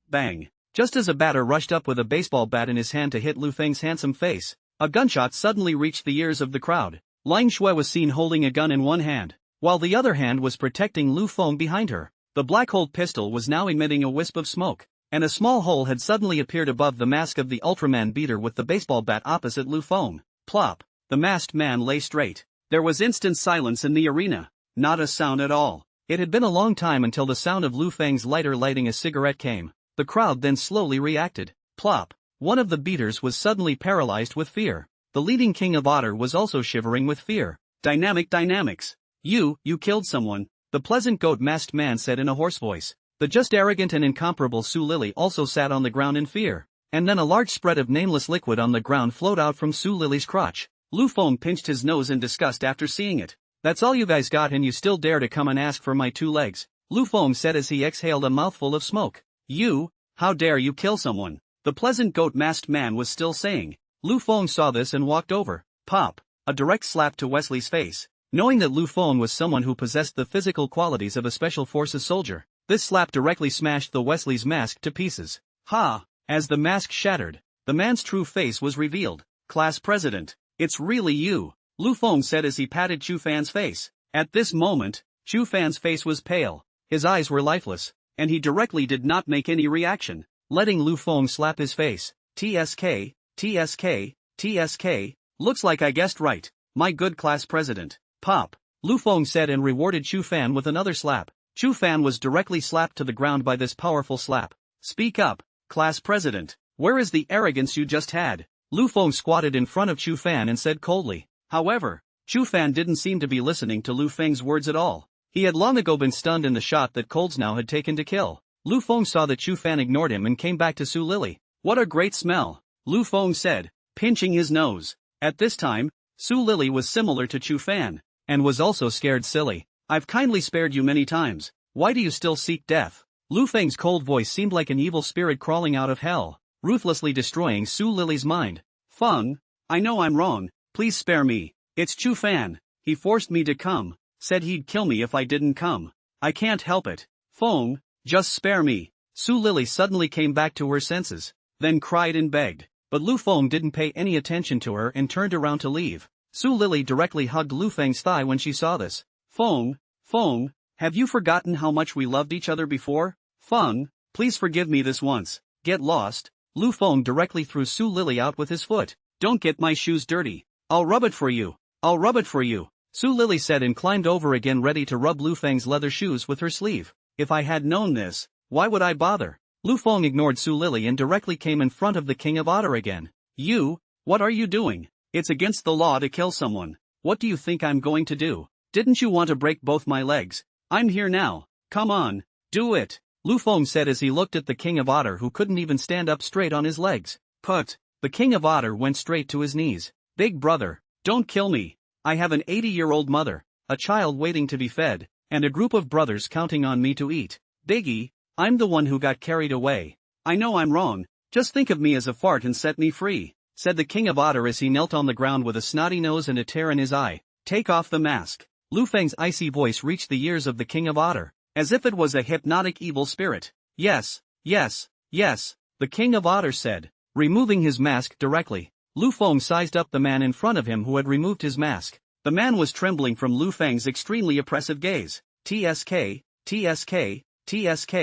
Bang. Just as a batter rushed up with a baseball bat in his hand to hit Lu Feng's handsome face, a gunshot suddenly reached the ears of the crowd. Lang Shui was seen holding a gun in one hand, while the other hand was protecting Lu Feng behind her. The black-holed pistol was now emitting a wisp of smoke, and a small hole had suddenly appeared above the mask of the Ultraman beater with the baseball bat opposite Lu Feng. Plop. The masked man lay straight. There was instant silence in the arena. Not a sound at all. It had been a long time until the sound of Lu Feng's lighter lighting a cigarette came. The crowd then slowly reacted. Plop. One of the beaters was suddenly paralyzed with fear. The leading king of Otter was also shivering with fear. Dynamics. You killed someone, the pleasant goat masked man said in a hoarse voice. The just arrogant and incomparable Su Lily also sat on the ground in fear. And then a large spread of nameless liquid on the ground flowed out from Su Lily's crotch. Lu Feng pinched his nose in disgust after seeing it. That's all you guys got and you still dare to come and ask for my 2 legs, Lu Feng said as he exhaled a mouthful of smoke. How dare you kill someone? The pleasant goat masked man was still saying. Lu Feng saw this and walked over. Pop. A direct slap to Wesley's face. Knowing that Lu Feng was someone who possessed the physical qualities of a special forces soldier, this slap directly smashed the Wesley's mask to pieces. Ha! As the mask shattered, the man's true face was revealed. Class president, it's really you, Lu Feng said as he patted Chu Fan's face. At this moment, Chu Fan's face was pale, his eyes were lifeless, and he directly did not make any reaction, letting Lu Feng slap his face. TSK, looks like I guessed right, my good class president. Pop, Lu Feng said and rewarded Chu Fan with another slap. Chu Fan was directly slapped to the ground by this powerful slap. Speak up, class president, where is the arrogance you just had? Lu Feng squatted in front of Chu Fan and said coldly. However, Chu Fan didn't seem to be listening to Lu Feng's words at all. He had long ago been stunned in the shot that Colds now had taken to kill. Lu Feng saw that Chu Fan ignored him and came back to Su Lily. What a great smell, Lu Feng said, pinching his nose. At this time, Su Lily was similar to Chu Fan, and was also scared silly. I've kindly spared you many times, why do you still seek death? Lu Feng's cold voice seemed like an evil spirit crawling out of hell, ruthlessly destroying Su Lily's mind. Feng, I know I'm wrong, please spare me. It's Chu Fan, he forced me to come, said he'd kill me if I didn't come. I can't help it. Feng, just spare me. Su Lily suddenly came back to her senses, then cried and begged, but Lu Feng didn't pay any attention to her and turned around to leave. Su Lily directly hugged Lu Feng's thigh when she saw this. Feng, have you forgotten how much we loved each other before? Feng, please forgive me this once. Get lost. Lu Feng directly threw Su Lily out with his foot. Don't get my shoes dirty. I'll rub it for you. Su Lily said and climbed over again ready to rub Lu Feng's leather shoes with her sleeve. If I had known this, why would I bother? Lu Feng ignored Su Lily and directly came in front of the King of Otter again. What are you doing? It's against the law to kill someone. What do you think I'm going to do? Didn't you want to break both my legs? I'm here now. Come on, do it, Lu Feng said as he looked at the King of Otter who couldn't even stand up straight on his legs. Put. The King of Otter went straight to his knees. Big brother, don't kill me. I have an 80-year-old mother, a child waiting to be fed, and a group of brothers counting on me to eat. Biggie, I'm the one who got carried away. I know I'm wrong, just think of me as a fart and set me free, said the King of Otter as he knelt on the ground with a snotty nose and a tear in his eye. Take off the mask. Lu Feng's icy voice reached the ears of the King of Otter, as if it was a hypnotic evil spirit. Yes, yes, yes, the King of Otter said, removing his mask directly. Lu Feng sized up the man in front of him who had removed his mask. The man was trembling from Lu Feng's extremely oppressive gaze. TSK, TSK, TSK,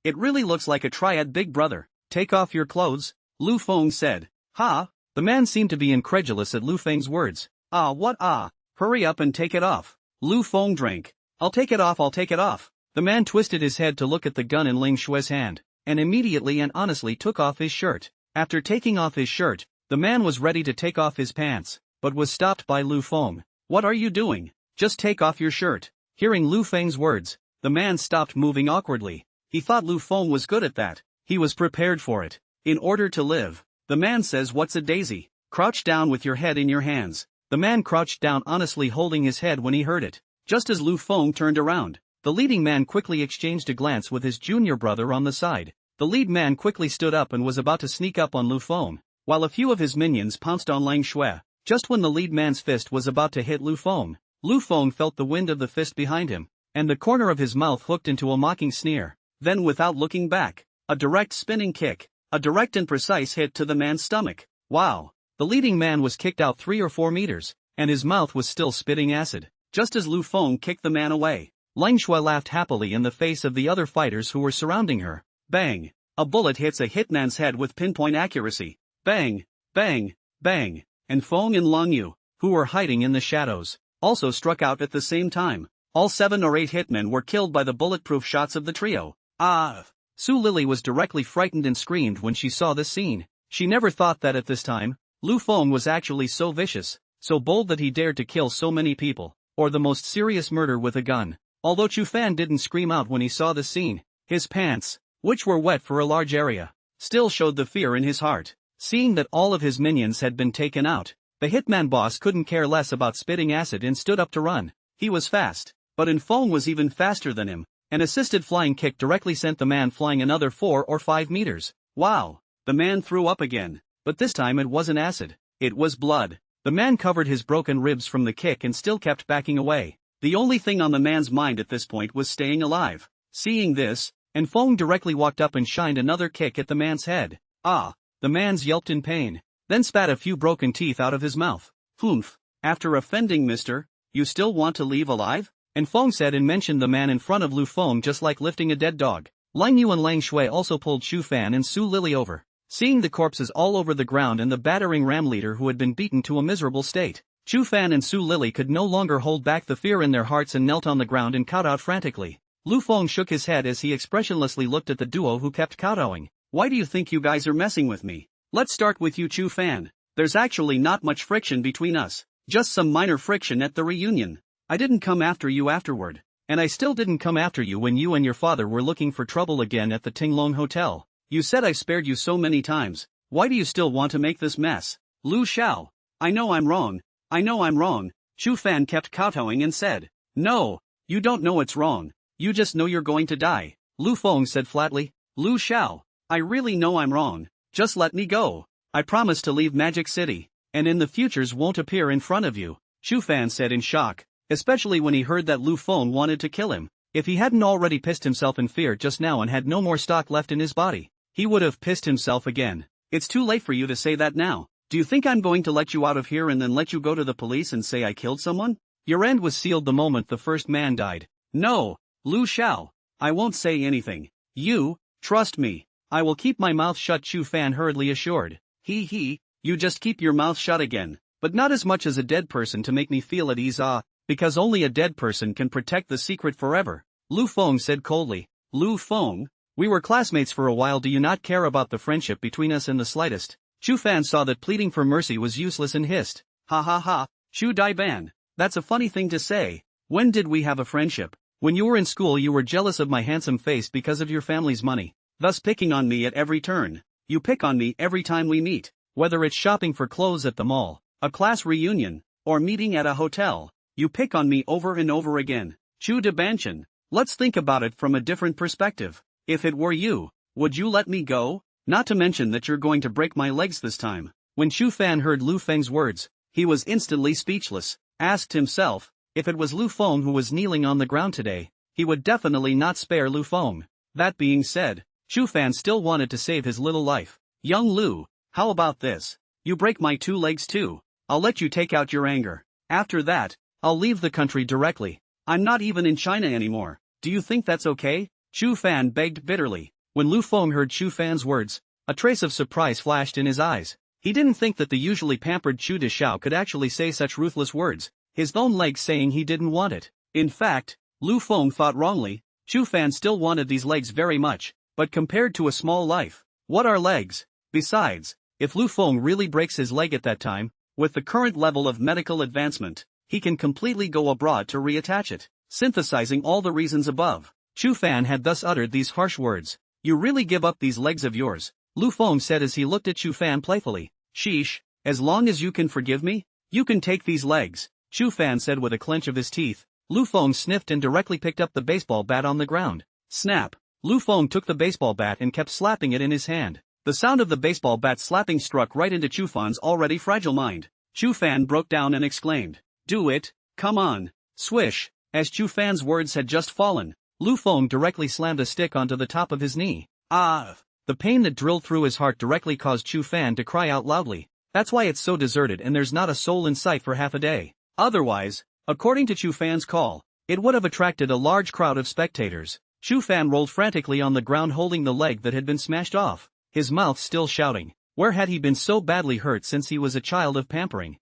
it really looks like a triad, big brother. Take off your clothes, Lu Feng said. Ha? The man seemed to be incredulous at Lu Feng's words. Ah, what ah? Hurry up and take it off. Lu Feng drank. I'll take it off, I'll take it off. The man twisted his head to look at the gun in Ling Shue's hand, and immediately and honestly took off his shirt. After taking off his shirt, the man was ready to take off his pants, but was stopped by Lu Feng. What are you doing? Just take off your shirt. Hearing Lu Feng's words, the man stopped moving awkwardly. He thought Lu Feng was good at that. He was prepared for it. In order to live, the man says, what's a daisy? Crouch down with your head in your hands. The man crouched down, honestly holding his head when he heard it. Just as Lu Feng turned around, the leading man quickly exchanged a glance with his junior brother on the side. The lead man quickly stood up and was about to sneak up on Lu Feng, while a few of his minions pounced on Ling Shui. Just when the lead man's fist was about to hit Lu Feng felt the wind of the fist behind him, and the corner of his mouth hooked into a mocking sneer. Then, without looking back, a direct spinning kick, a direct and precise hit to the man's stomach. Wow! The leading man was kicked out 3 or 4 meters, and his mouth was still spitting acid. Just as Lu Feng kicked the man away, Ling Shui laughed happily in the face of the other fighters who were surrounding her. Bang! A bullet hits a hitman's head with pinpoint accuracy. Bang! Bang! Bang! And Feng and Long Yu, who were hiding in the shadows, also struck out at the same time. All 7 or 8 hitmen were killed by the bulletproof shots of the trio. Ah! Su Lily was directly frightened and screamed when she saw this scene. She never thought that at this time, Lu Feng was actually so vicious, so bold that he dared to kill so many people, or the most serious murder with a gun. Although Chu Fan didn't scream out when he saw the scene, his pants, which were wet for a large area, still showed the fear in his heart. Seeing that all of his minions had been taken out, the hitman boss couldn't care less about spitting acid and stood up to run. He was fast, but Feng was even faster than him. An assisted flying kick directly sent the man flying another 4 or 5 meters. Wow! The man threw up again, but this time it wasn't acid, it was blood. The man covered his broken ribs from the kick and still kept backing away. The only thing on the man's mind at this point was staying alive. Seeing this, Feng directly walked up and shined another kick at the man's head. Ah! The man's yelped in pain, then spat a few broken teeth out of his mouth. Humph! After offending Mr., you still want to leave alive? Feng said and mentioned the man in front of Lu Feng just like lifting a dead dog. Lang Yu and Lang Shui also pulled Chu Fan and Su Lily over. Seeing the corpses all over the ground and the battering ram leader who had been beaten to a miserable state, Chu Fan and Su Lily could no longer hold back the fear in their hearts and knelt on the ground and kowtowed frantically. Lu Feng shook his head as he expressionlessly looked at the duo who kept kowtowing. Why do you think you guys are messing with me? Let's start with you, Chu Fan. There's actually not much friction between us, just some minor friction at the reunion. I didn't come after you afterward, and I still didn't come after you when you and your father were looking for trouble again at the Tinglong Hotel. You said I spared you so many times. Why do you still want to make this mess? Lu Xiao. I know I'm wrong. I know I'm wrong. Chu Fan kept kowtowing and said. No, you don't know it's wrong. You just know you're going to die. Lu Feng said flatly. Lu Xiao. I really know I'm wrong. Just let me go. I promise to leave Magic City, and in the futures won't appear in front of you. Chu Fan said in shock, especially when he heard that Lu Feng wanted to kill him. If he hadn't already pissed himself in fear just now and had no more stock left in his body, he would have pissed himself again. It's too late for you to say that now. Do you think I'm going to let you out of here and then let you go to the police and say I killed someone? Your end was sealed the moment the first man died. No, Lu Xiao. I won't say anything. You, trust me. I will keep my mouth shut, Chu Fan hurriedly assured. He, you just keep your mouth shut again, but not as much as a dead person to make me feel at ease, because only a dead person can protect the secret forever. Lu Feng said coldly. Lu Feng? We were classmates for a while, do you not care about the friendship between us in the slightest? Chu Fan saw that pleading for mercy was useless and hissed. Ha ha ha, Chu Daiban. That's a funny thing to say. When did we have a friendship? When you were in school you were jealous of my handsome face because of your family's money, thus picking on me at every turn. You pick on me every time we meet, whether it's shopping for clothes at the mall, a class reunion, or meeting at a hotel. You pick on me over and over again. Chu Dabanchan, let's think about it from a different perspective. If it were you, would you let me go? Not to mention that you're going to break my legs this time. When Chu Fan heard Lu Feng's words, he was instantly speechless. asked himself, if it was Lu Feng who was kneeling on the ground today, he would definitely not spare Lu Feng. That being said, Chu Fan still wanted to save his little life. Young Lu, how about this? You break my 2 legs too. I'll let you take out your anger. After that, I'll leave the country directly. I'm not even in China anymore. Do you think that's okay? Chu Fan begged bitterly. When Lu Feng heard Chu Fan's words, a trace of surprise flashed in his eyes. He didn't think that the usually pampered Chu Deshao could actually say such ruthless words, his own legs saying he didn't want it. In fact, Lu Feng thought wrongly. Chu Fan still wanted these legs very much, but compared to a small life, what are legs? Besides, if Lu Feng really breaks his leg at that time, with the current level of medical advancement, he can completely go abroad to reattach it. Synthesizing all the reasons above, Chu Fan had thus uttered these harsh words. You really give up these legs of yours? Lu Feng said as he looked at Chu Fan playfully. Sheesh, as long as you can forgive me, you can take these legs, Chu Fan said with a clench of his teeth. Lu Feng sniffed and directly picked up the baseball bat on the ground. Snap! Lu Feng took the baseball bat and kept slapping it in his hand. The sound of the baseball bat slapping struck right into Chu Fan's already fragile mind. Chu Fan broke down and exclaimed, "Do it, come on!" Swish! As Chu Fan's words had just fallen, Lu Feng directly slammed a stick onto the top of his knee. Ah! The pain that drilled through his heart directly caused Chu Fan to cry out loudly. That's why it's so deserted and there's not a soul in sight for half a day. Otherwise, according to Chu Fan's call, it would have attracted a large crowd of spectators. Chu Fan rolled frantically on the ground holding the leg that had been smashed off, his mouth still shouting. Where had he been so badly hurt since he was a child of pampering?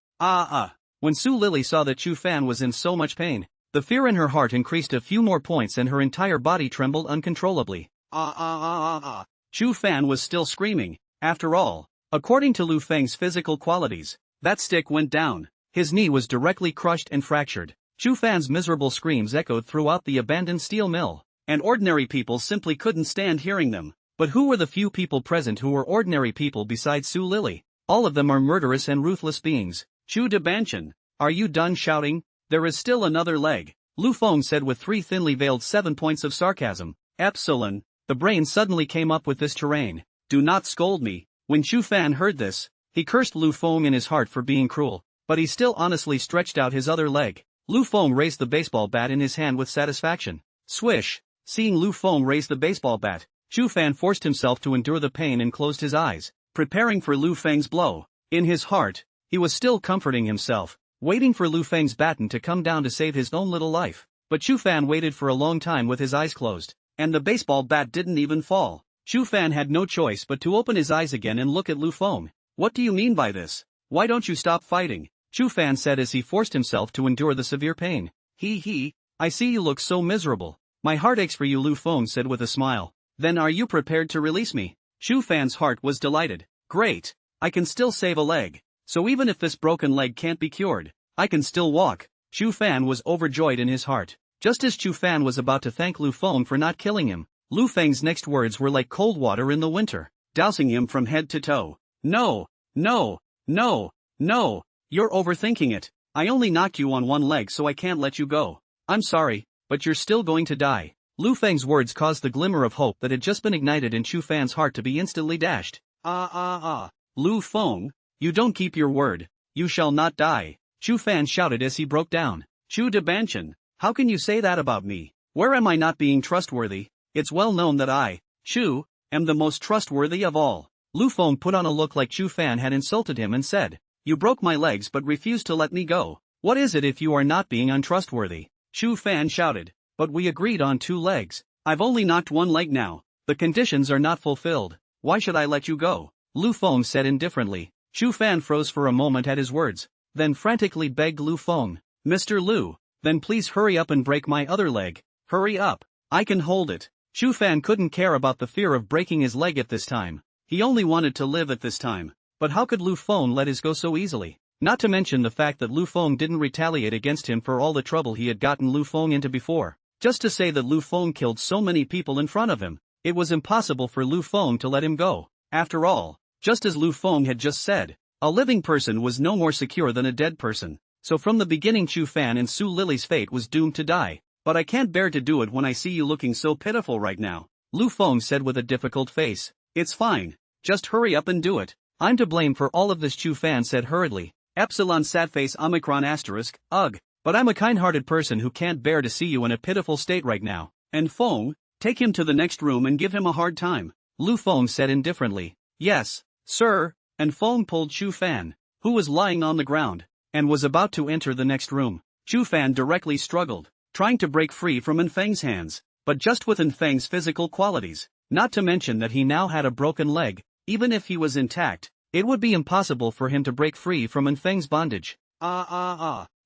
When Su Lily saw that Chu Fan was in so much pain, the fear in her heart increased a few more points and her entire body trembled uncontrollably. Chu Fan was still screaming. After all, according to Lu Feng's physical qualities, that stick went down. His knee was directly crushed and fractured. Chu Fan's miserable screams echoed throughout the abandoned steel mill, and ordinary people simply couldn't stand hearing them. But who were the few people present who were ordinary people besides Su Lily? All of them are murderous and ruthless beings. Chu Debanchan, are you done shouting? There is still another leg, Lu Feng said with 3 thinly veiled 7 points of sarcasm. Epsilon, the brain suddenly came up with this terrain. Do not scold me. When Chu Fan heard this, he cursed Lu Feng in his heart for being cruel, but he still honestly stretched out his other leg. Lu Feng raised the baseball bat in his hand with satisfaction. Swish! Seeing Lu Feng raise the baseball bat, Chu Fan forced himself to endure the pain and closed his eyes, preparing for Lu Feng's blow. In his heart, he was still comforting himself, waiting for Lu Feng's baton to come down to save his own little life. But Chu Fan waited for a long time with his eyes closed, and the baseball bat didn't even fall. Chu Fan had no choice but to open his eyes again and look at Lu Feng. What do you mean by this? Why don't you stop fighting? Chu Fan said as he forced himself to endure the severe pain. I see you look so miserable. My heart aches for you, Lu Feng said with a smile. Then are you prepared to release me? Chu Fan's heart was delighted. Great! I can still save a leg. So even if this broken leg can't be cured, I can still walk. Chu Fan was overjoyed in his heart. Just as Chu Fan was about to thank Lu Feng for not killing him, Lu Feng's next words were like cold water in the winter, dousing him from head to toe. No, no, no, no, you're overthinking it. I only knocked you on one leg so I can't let you go. I'm sorry, but you're still going to die. Lu Feng's words caused the glimmer of hope that had just been ignited in Chu Fan's heart to be instantly dashed. Lu Feng, you don't keep your word. You shall not die, Chu Fan shouted as he broke down. Chu Debanchan, how can you say that about me? Where am I not being trustworthy? It's well known that I, Chu, am the most trustworthy of all. Lu Feng put on a look like Chu Fan had insulted him and said, You broke my legs but refused to let me go. What is it if you are not being untrustworthy? Chu Fan shouted, But we agreed on 2 legs. I've only knocked 1 leg now. The conditions are not fulfilled. Why should I let you go? Lu Feng said indifferently. Chu Fan froze for a moment at his words, then frantically begged Lu Feng, Mr. Lu, then please hurry up and break my other leg. Hurry up. I can hold it. Chu Fan couldn't care about the fear of breaking his leg at this time. He only wanted to live at this time. But how could Lu Feng let his go so easily? Not to mention the fact that Lu Feng didn't retaliate against him for all the trouble he had gotten Lu Feng into before. Just to say that Lu Feng killed so many people in front of him, it was impossible for Lu Feng to let him go. After all, just as Lu Feng had just said, a living person was no more secure than a dead person. So from the beginning Chu Fan and Su Lily's fate was doomed to die. But I can't bear to do it when I see you looking so pitiful right now, Lu Feng said with a difficult face. It's fine. Just hurry up and do it. I'm to blame for all of this, Chu Fan said hurriedly. Epsilon Satface Omicron asterisk, ugh. But I'm a kind-hearted person who can't bear to see you in a pitiful state right now. And Feng, take him to the next room and give him a hard time, Lu Feng said indifferently. Yes, sir, and Feng pulled Chu Fan, who was lying on the ground, and was about to enter the next room. Chu Fan directly struggled, trying to break free from Enfeng's hands, but just with Enfeng's physical qualities, not to mention that he now had a broken leg, even if he was intact, it would be impossible for him to break free from Enfeng's bondage.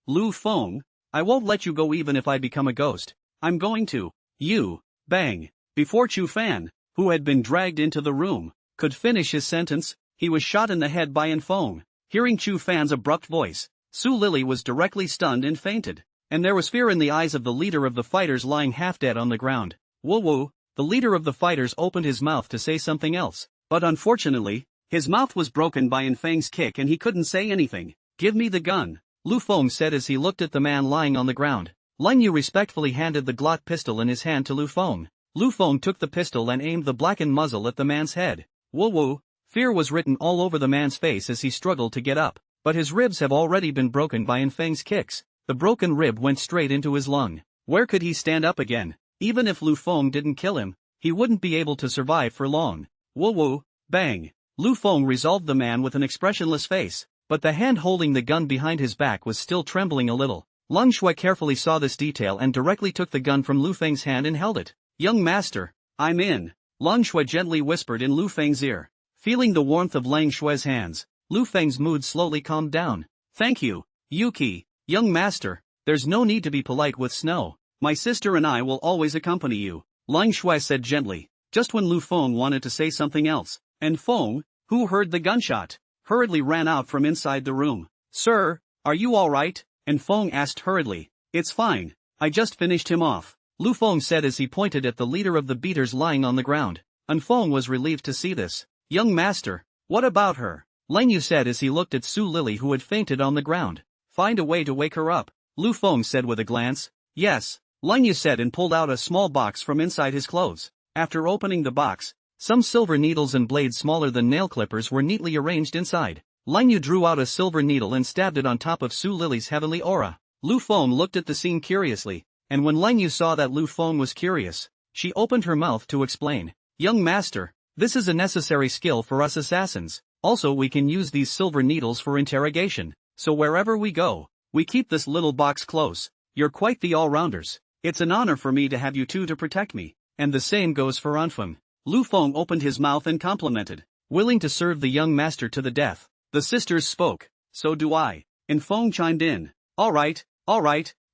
Lu Feng, I won't let you go even if I become a ghost. I'm going to. You, bang. Before Chu Fan, who had been dragged into the room, could finish his sentence, he was shot in the head by Enfeng. Hearing Chu Fan's abrupt voice, Su Lily was directly stunned and fainted, and there was fear in the eyes of the leader of the fighters lying half dead on the ground. Woo woo, the leader of the fighters opened his mouth to say something else, but unfortunately, his mouth was broken by Enfeng's kick and he couldn't say anything. Give me the gun, Lu Feng said as he looked at the man lying on the ground. Lang Yu respectfully handed the Glock pistol in his hand to Lu Feng. Lu Feng took the pistol and aimed the blackened muzzle at the man's head. Woo woo, fear was written all over the man's face as he struggled to get up, but his ribs have already been broken by Enfeng's kicks. The broken rib went straight into his lung. Where could he stand up again? Even if Lu Feng didn't kill him, he wouldn't be able to survive for long. Woo woo, bang. Lu Feng resolved the man with an expressionless face, but the hand holding the gun behind his back was still trembling a little. Lang Shui carefully saw this detail and directly took the gun from Lu Feng's hand and held it. Young master, I'm in, Lang Shui gently whispered in Lu Feng's ear. Feeling the warmth of Lang Shui's hands, Lu Feng's mood slowly calmed down. Thank you, Yuki, young master, there's no need to be polite with Snow. My sister and I will always accompany you, Lang Shui said gently, just when Lu Feng wanted to say something else. And Feng, who heard the gunshot, hurriedly ran out from inside the room. Sir, are you alright? And Feng asked hurriedly. It's fine, I just finished him off, Lu Feng said as he pointed at the leader of the beaters lying on the ground. And Feng was relieved to see this. Young master, what about her? Lang Yu said as he looked at Su Lily who had fainted on the ground. Find a way to wake her up, Lu Feng said with a glance. Yes, Lang Yu said and pulled out a small box from inside his clothes. After opening the box, some silver needles and blades smaller than nail clippers were neatly arranged inside. Lang Yu drew out a silver needle and stabbed it on top of Su Lily's heavenly aura. Lu Feng looked at the scene curiously, and when Lang Yu saw that Lu Feng was curious, she opened her mouth to explain. Young master, this is a necessary skill for us assassins. Also we can use these silver needles for interrogation, so wherever we go, we keep this little box close. You're quite the all-rounders. It's an honor for me to have you two to protect me, and the same goes for Anfeng. Lu Feng opened his mouth and complimented, willing to serve the young master to the death. The sisters spoke, so do I. And Feng chimed in. Alright,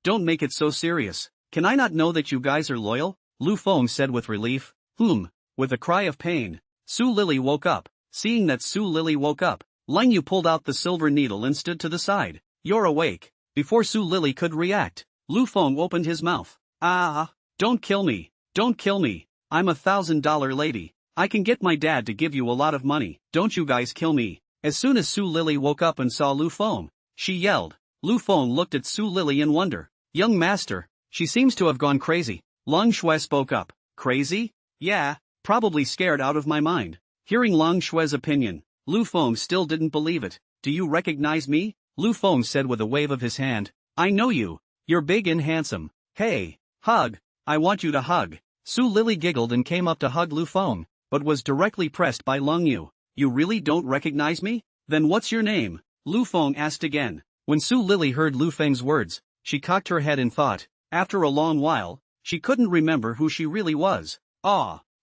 don't make it so serious. Can I not know that you guys are loyal? Lu Feng said with relief. With a cry of pain, Su Lily woke up. Seeing that Su Lily woke up, Lang Yu pulled out the silver needle and stood to the side. You're awake. Before Su Lily could react, Lu Feng opened his mouth. Don't kill me. I'm $1,000 lady. I can get my dad to give you a lot of money. Don't you guys kill me. As soon as Su Lily woke up and saw Lu Feng, she yelled. Lu Feng looked at Su Lily in wonder. Young master, she seems to have gone crazy. Lang Shui spoke up. Crazy? Yeah, probably scared out of my mind. Hearing Lang Shui's opinion, Lu Feng still didn't believe it. Do you recognize me? Lu Feng said with a wave of his hand. I know you. You're big and handsome. Hey, hug. I want you to hug. Su Lily giggled and came up to hug Lu Feng, but was directly pressed by Lang Yu. You really don't recognize me? Then what's your name? Lu Feng asked again. When Su Lily heard Lu Feng's words, she cocked her head and thought. After a long while, she couldn't remember who she really was.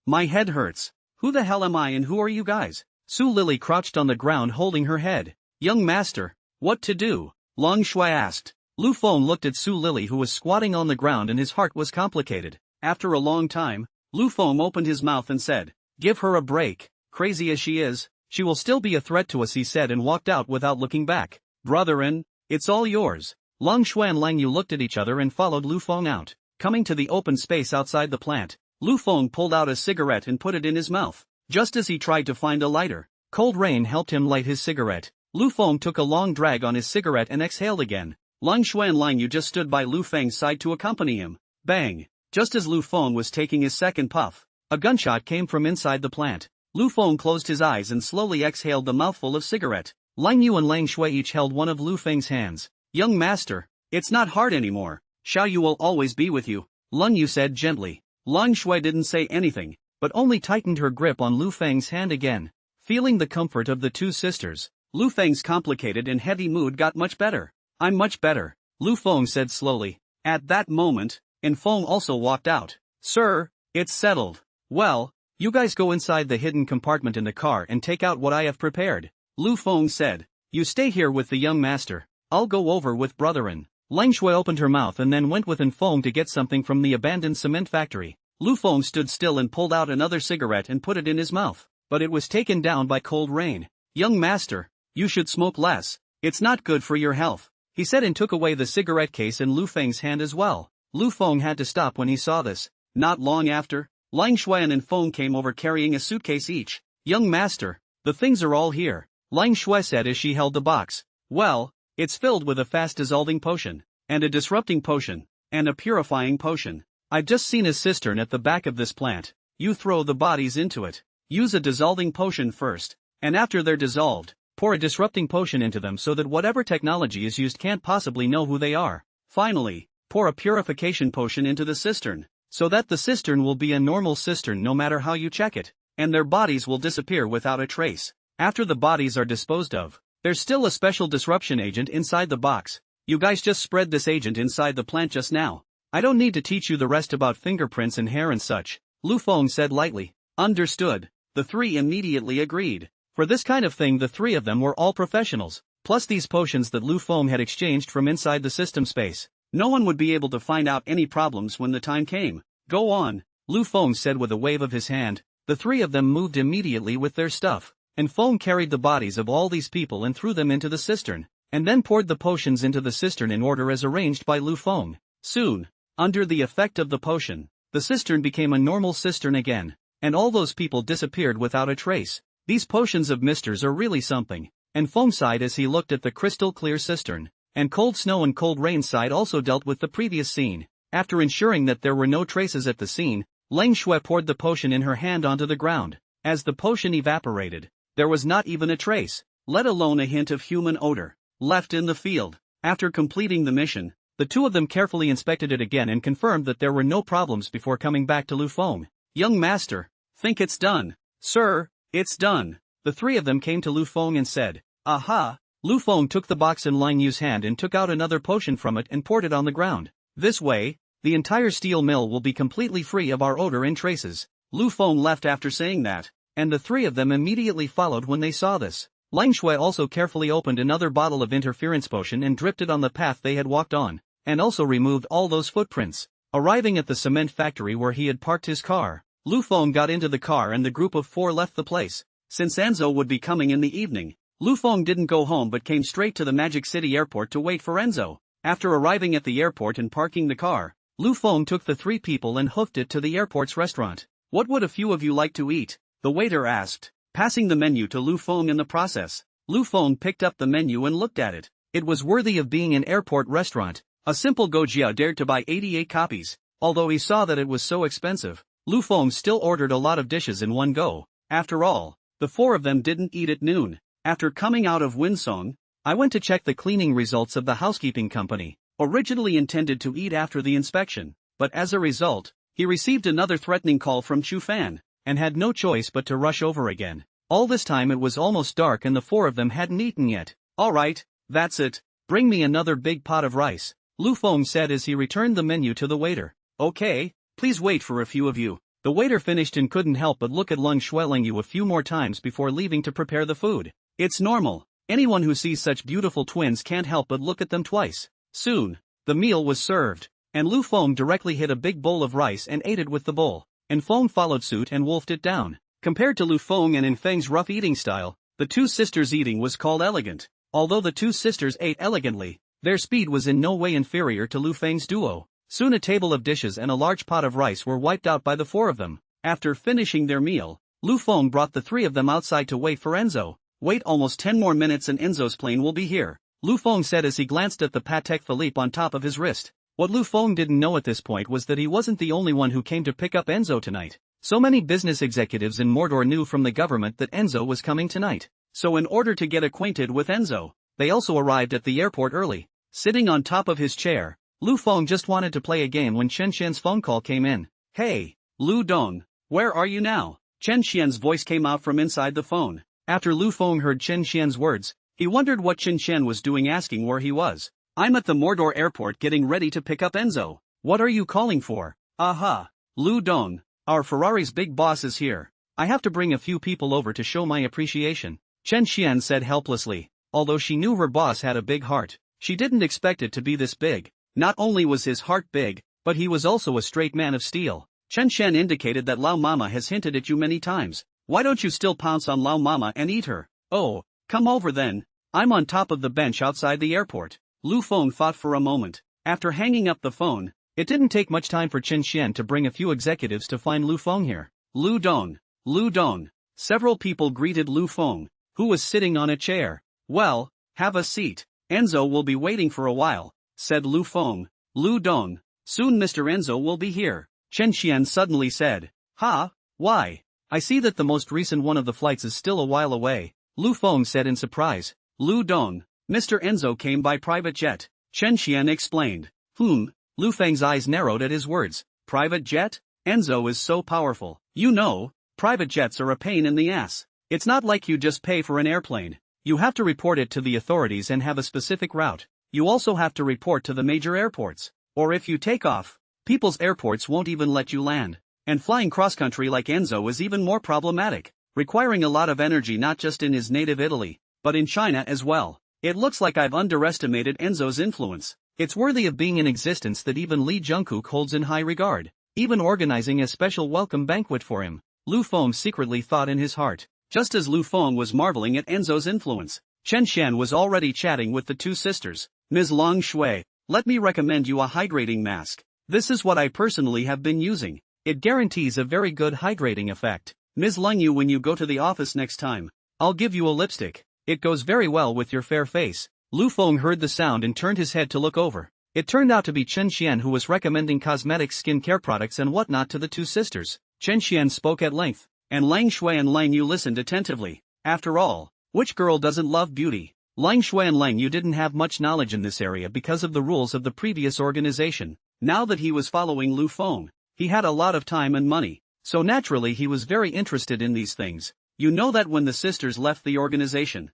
My head hurts. Who the hell am I and who are you guys? Su Lily crouched on the ground holding her head. Young master, what to do? Lang Shui asked. Lu Feng looked at Su Lily who was squatting on the ground and his heart was complicated. After a long time, Lu Feng opened his mouth and said, give her a break. Crazy as she is, she will still be a threat to us, he said and walked out without looking back. Brotherin, it's all yours. Lang Shui and Lang Yu looked at each other and followed Lu Feng out. Coming to the open space outside the plant, Lu Feng pulled out a cigarette and put it in his mouth. Just as he tried to find a lighter, cold rain helped him light his cigarette. Lu Feng took a long drag on his cigarette and exhaled again. Lang Shui and Lang Yu just stood by Lu Feng's side to accompany him. Bang! Just as Lu Feng was taking his second puff, a gunshot came from inside the plant. Lu Feng closed his eyes and slowly exhaled the mouthful of cigarette. Lang Yu and Lang Shui each held one of Lu Feng's hands. Young master, it's not hard anymore. Xiao Yu will always be with you, Lang Yu said gently. Lang Shui didn't say anything, but only tightened her grip on Lu Feng's hand again. Feeling the comfort of the two sisters, Lu Feng's complicated and heavy mood got much better. I'm much better, Lu Feng said slowly. At that moment, En Feng also walked out. Sir, it's settled. Well, you guys go inside the hidden compartment in the car and take out what I have prepared, Lu Feng said. You stay here with the young master. I'll go over with Brotherin. Lang Shui opened her mouth and then went with En Feng to get something from the abandoned cement factory. Lu Feng stood still and pulled out another cigarette and put it in his mouth, but it was taken down by cold rain. Young master, you should smoke less. It's not good for your health, he said and took away the cigarette case in Lu Feng's hand as well. Lu Feng had to stop when he saw this. Not long after, Lang Shui and En Feng came over carrying a suitcase each. Young master, the things are all here, Lang Shui said as she held the box. Well, it's filled with a fast-dissolving potion, and a disrupting potion, and a purifying potion. I've just seen a cistern at the back of this plant. You throw the bodies into it. Use a dissolving potion first, and after they're dissolved, pour a disrupting potion into them so that whatever technology is used can't possibly know who they are. Finally, pour a purification potion into the cistern, so that the cistern will be a normal cistern no matter how you check it, and their bodies will disappear without a trace. After the bodies are disposed of, there's still a special disruption agent inside the box. You guys just spread this agent inside the plant just now. I don't need to teach you the rest about fingerprints and hair and such, Lu Feng said lightly. Understood. The three immediately agreed. For this kind of thing the three of them were all professionals, plus these potions that Lu Feng had exchanged from inside the system space. No one would be able to find out any problems when the time came. Go on, Lu Feng said with a wave of his hand. The three of them moved immediately with their stuff, and Feng carried the bodies of all these people and threw them into the cistern, and then poured the potions into the cistern in order as arranged by Lu Feng. Soon, under the effect of the potion, the cistern became a normal cistern again, and all those people disappeared without a trace. These potions of misters are really something, and Feng sighed as he looked at the crystal-clear cistern, and Cold Snow and Cold Rain sighed also dealt with the previous scene. After ensuring that there were no traces at the scene, Lang Shui poured the potion in her hand onto the ground. As the potion evaporated, there was not even a trace, let alone a hint of human odor, left in the field. After completing the mission, the two of them carefully inspected it again and confirmed that there were no problems before coming back to Lu Feng. Young master, think it's done. Sir, it's done. The three of them came to Lu Feng and said, Aha! Lu Feng took the box in Lang Yu's hand and took out another potion from it and poured it on the ground. This way, the entire steel mill will be completely free of our odor and traces. Lu Feng left after saying that, and the three of them immediately followed when they saw this. Lang Shui also carefully opened another bottle of interference potion and dripped it on the path they had walked on, and also removed all those footprints. Arriving at the cement factory where he had parked his car, Lu Feng got into the car and the group of four left the place. Since Enzo would be coming in the evening, Lu Feng didn't go home but came straight to the Magic City airport to wait for Enzo. After arriving at the airport and parking the car, Lu Feng took the three people and hoofed it to the airport's restaurant. What would a few of you like to eat? The waiter asked, passing the menu to Lu Feng in the process. Lu Feng picked up the menu and looked at it. It was worthy of being an airport restaurant. A simple Gojia dared to buy 88 copies. Although he saw that it was so expensive, Lu Feng still ordered a lot of dishes in one go. After all, the four of them didn't eat at noon. After coming out of Winsong, I went to check the cleaning results of the housekeeping company. Originally intended to eat after the inspection, but as a result, he received another threatening call from Chu Fan, and had no choice but to rush over again. All this time it was almost dark and the four of them hadn't eaten yet. Alright, that's it. Bring me another big pot of rice, Lu Feng said as he returned the menu to the waiter. Okay, please wait for a few of you. The waiter finished and couldn't help but look at Lung Xueling a few more times before leaving to prepare the food. It's normal. Anyone who sees such beautiful twins can't help but look at them twice. Soon, the meal was served, and Lu Feng directly hit a big bowl of rice and ate it with the bowl, and Feng followed suit and wolfed it down. Compared to Lu Feng and Feng's rough eating style, the two sisters' eating was called elegant. Although the two sisters ate elegantly, their speed was in no way inferior to Lu Feng's duo. Soon a table of dishes and a large pot of rice were wiped out by the four of them. After finishing their meal, Lu Feng brought the three of them outside to wait for Enzo. Wait almost 10 more minutes and Enzo's plane will be here, Lu Feng said as he glanced at the Patek Philippe on top of his wrist. What Lu Feng didn't know at this point was that he wasn't the only one who came to pick up Enzo tonight. So many business executives in Mordor knew from the government that Enzo was coming tonight. So in order to get acquainted with Enzo, they also arrived at the airport early. Sitting on top of his chair, Lu Feng just wanted to play a game when Chen Xian's phone call came in. Hey, Lu Dong, where are you now? Chen Xian's voice came out from inside the phone. After Lu Feng heard Chen Xian's words, he wondered what Chen Xian was doing asking where he was. I'm at the Mordor airport getting ready to pick up Enzo. What are you calling for? Aha, Lu Dong, our Ferrari's big boss is here. I have to bring a few people over to show my appreciation, Chen Xian said helplessly. Although she knew her boss had a big heart, she didn't expect it to be this big. Not only was his heart big, but he was also a straight man of steel. Chen Xian indicated that Lao Mama has hinted at you many times. Why don't you still pounce on Lao Mama and eat her? Oh, come over then. I'm on top of the bench outside the airport. Lu Feng thought for a moment. After hanging up the phone, it didn't take much time for Chen Xian to bring a few executives to find Lu Feng here. Lu Dong. Lu Dong. Several people greeted Lu Feng, who was sitting on a chair. Well, have a seat. Enzo will be waiting for a while, said Lu Feng. Lu Dong. Soon Mr. Enzo will be here, Chen Xian suddenly said. Ha? Why? I see that the most recent one of the flights is still a while away, Lu Feng said in surprise. Lu Dong. Mr. Enzo came by private jet, Chen Xian explained. Lu Feng's eyes narrowed at his words. Private jet? Enzo is so powerful. You know, private jets are a pain in the ass. It's not like you just pay for an airplane. You have to report it to the authorities and have a specific route. You also have to report to the major airports. Or if you take off, people's airports won't even let you land. And flying cross-country like Enzo is even more problematic, requiring a lot of energy not just in his native Italy, but in China as well. It looks like I've underestimated Enzo's influence. It's worthy of being in existence that even Li Jungkook holds in high regard, even organizing a special welcome banquet for him, Lu Feng secretly thought in his heart. Just as Lu Feng was marveling at Enzo's influence, Chen Xian was already chatting with the two sisters. Ms. Long Shui, let me recommend you a hydrating mask. This is what I personally have been using. It guarantees a very good hydrating effect. Ms. Lung Yu, when you go to the office next time, I'll give you a lipstick. It goes very well with your fair face. Lu Feng heard the sound and turned his head to look over. It turned out to be Chen Xian who was recommending cosmetic skincare products and whatnot to the two sisters. Chen Xian spoke at length, and Lang Shui and Lang Yu listened attentively. After all, which girl doesn't love beauty? Lang Shui and Lang Yu didn't have much knowledge in this area because of the rules of the previous organization. Now that he was following Lu Feng, he had a lot of time and money, so naturally he was very interested in these things. You know that when the sisters left the organization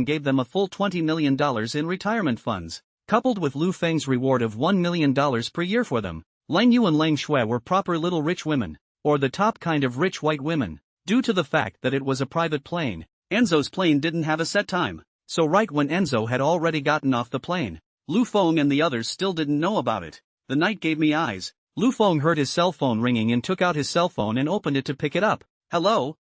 gave them a full $20 million in retirement funds, coupled with Lu Feng's reward of $1 million per year for them. Lang Yu and Lang Shui were proper little rich women, or the top kind of rich white women, due to the fact that it was a private plane. Enzo's plane didn't have a set time, so right when Enzo had already gotten off the plane, Lu Feng and the others still didn't know about it. The night gave me eyes. Lu Feng heard his cell phone ringing and took out his cell phone and opened it to pick it up. Hello,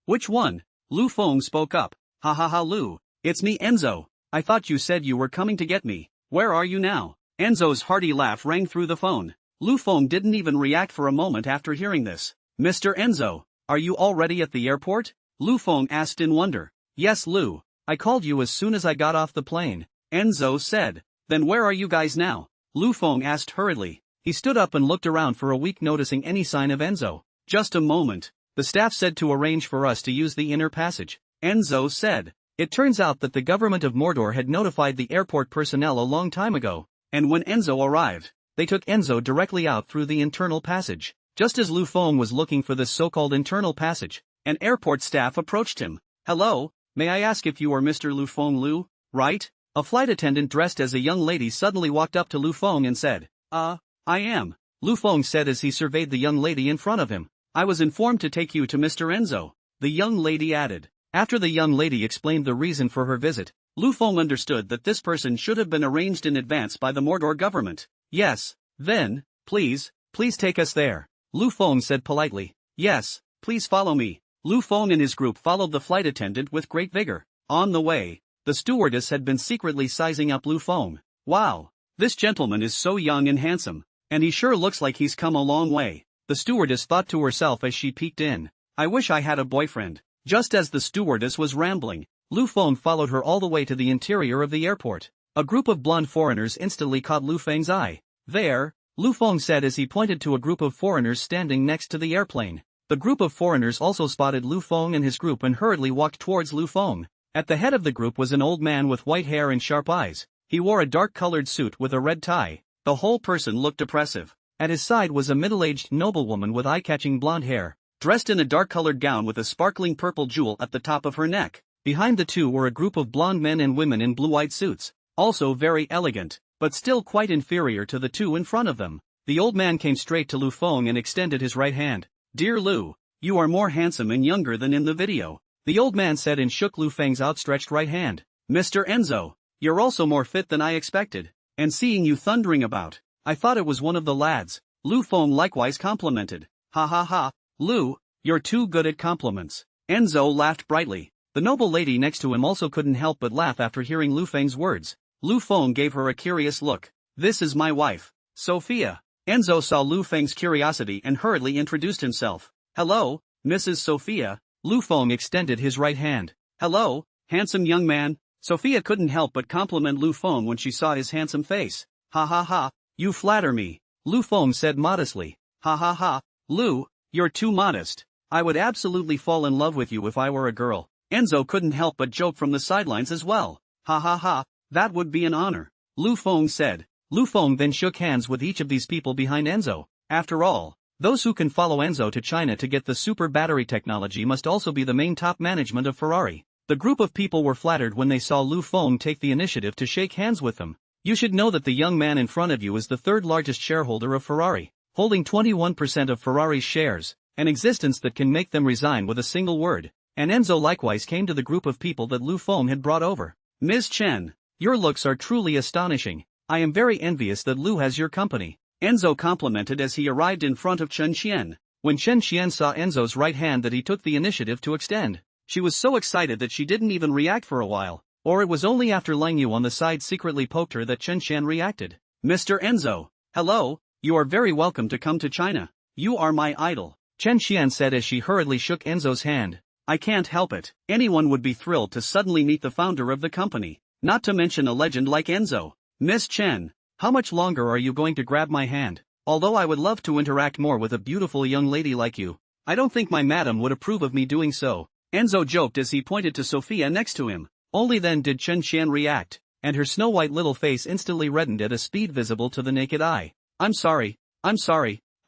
which one? Lu Feng spoke up. Ha ha ha Lu, it's me Enzo. I thought you said you were coming to get me. Where are you now? Enzo's hearty laugh rang through the phone. Lu Feng didn't even react for a moment after hearing this. Mr. Enzo, are you already at the airport? Lu Feng asked in wonder. Yes Lu, I called you as soon as I got off the plane, Enzo said. Then where are you guys now? Lu Feng asked hurriedly. He stood up and looked around for a week noticing any sign of Enzo. Just a moment. The staff said to arrange for us to use the inner passage, Enzo said. It turns out that the government of Mordor had notified the airport personnel a long time ago, and when Enzo arrived, they took Enzo directly out through the internal passage. Just as Lu Feng was looking for this so-called internal passage, an airport staff approached him. Hello, may I ask if you are Mr. Lu Feng Lu, right? A flight attendant dressed as a young lady suddenly walked up to Lu Feng and said, I am, Lu Feng said as he surveyed the young lady in front of him. I was informed to take you to Mr. Enzo, the young lady added. After the young lady explained the reason for her visit, Lu Feng understood that this person should have been arranged in advance by the Mordor government. Yes, then, please take us there, Lu Feng said politely. Yes, please follow me. Lu Feng and his group followed the flight attendant with great vigor. On the way, the stewardess had been secretly sizing up Lu Feng. Wow, this gentleman is so young and handsome, and he sure looks like he's come a long way, the stewardess thought to herself as she peeked in. I wish I had a boyfriend. Just as the stewardess was rambling, Lu Feng followed her all the way to the interior of the airport. A group of blonde foreigners instantly caught Lu Feng's eye. There, Lu Feng said as he pointed to a group of foreigners standing next to the airplane. The group of foreigners also spotted Lu Feng and his group and hurriedly walked towards Lu Feng. At the head of the group was an old man with white hair and sharp eyes. He wore a dark-colored suit with a red tie. The whole person looked oppressive. At his side was a middle-aged noblewoman with eye-catching blonde hair, dressed in a dark-colored gown with a sparkling purple jewel at the top of her neck. Behind the two were a group of blonde men and women in blue-white suits, also very elegant, but still quite inferior to the two in front of them. The old man came straight to Lu Feng and extended his right hand. "Dear Lu, you are more handsome and younger than in the video," the old man said and shook Lu Feng's outstretched right hand. "Mr. Enzo, you're also more fit than I expected. And seeing you thundering about, I thought it was one of the lads," Lu Feng likewise complimented. "Ha ha ha, Lu, you're too good at compliments." Enzo laughed brightly. The noble lady next to him also couldn't help but laugh after hearing Lu Feng's words. Lu Feng gave her a curious look. "This is my wife, Sophia." Enzo saw Lu Feng's curiosity and hurriedly introduced himself. "Hello, Mrs. Sophia." Lu Feng extended his right hand. "Hello, handsome young man." Sophia couldn't help but compliment Lu Feng when she saw his handsome face. "Ha ha ha, you flatter me," Lu Feng said modestly. "Ha ha ha, Lu, you're too modest. I would absolutely fall in love with you if I were a girl." Enzo couldn't help but joke from the sidelines as well. "Ha ha ha, that would be an honor," Lu Feng said. Lu Feng then shook hands with each of these people behind Enzo. After all, those who can follow Enzo to China to get the super battery technology must also be the main top management of Ferrari. The group of people were flattered when they saw Lu Feng take the initiative to shake hands with them. You should know that the young man in front of you is the third largest shareholder of Ferrari, holding 21% of Ferrari's shares, an existence that can make them resign with a single word. And Enzo likewise came to the group of people that Lu Feng had brought over. "Ms. Chen, your looks are truly astonishing. I am very envious that Lu has your company," Enzo complimented as he arrived in front of Chen Qian. When Chen Qian saw Enzo's right hand that he took the initiative to extend, she was so excited that she didn't even react for a while. Or it was only after Lang Yu on the side secretly poked her that Chen Qian reacted. "Mr. Enzo, hello, you are very welcome to come to China. You are my idol," Chen Qian said as she hurriedly shook Enzo's hand. "I can't help it. Anyone would be thrilled to suddenly meet the founder of the company, not to mention a legend like Enzo." "Miss Chen, how much longer are you going to grab my hand? Although I would love to interact more with a beautiful young lady like you, I don't think my madam would approve of me doing so," Enzo joked as he pointed to Sophia next to him. Only then did Chen Qian react, and her snow-white little face instantly reddened at a speed visible to the naked eye. I'm sorry,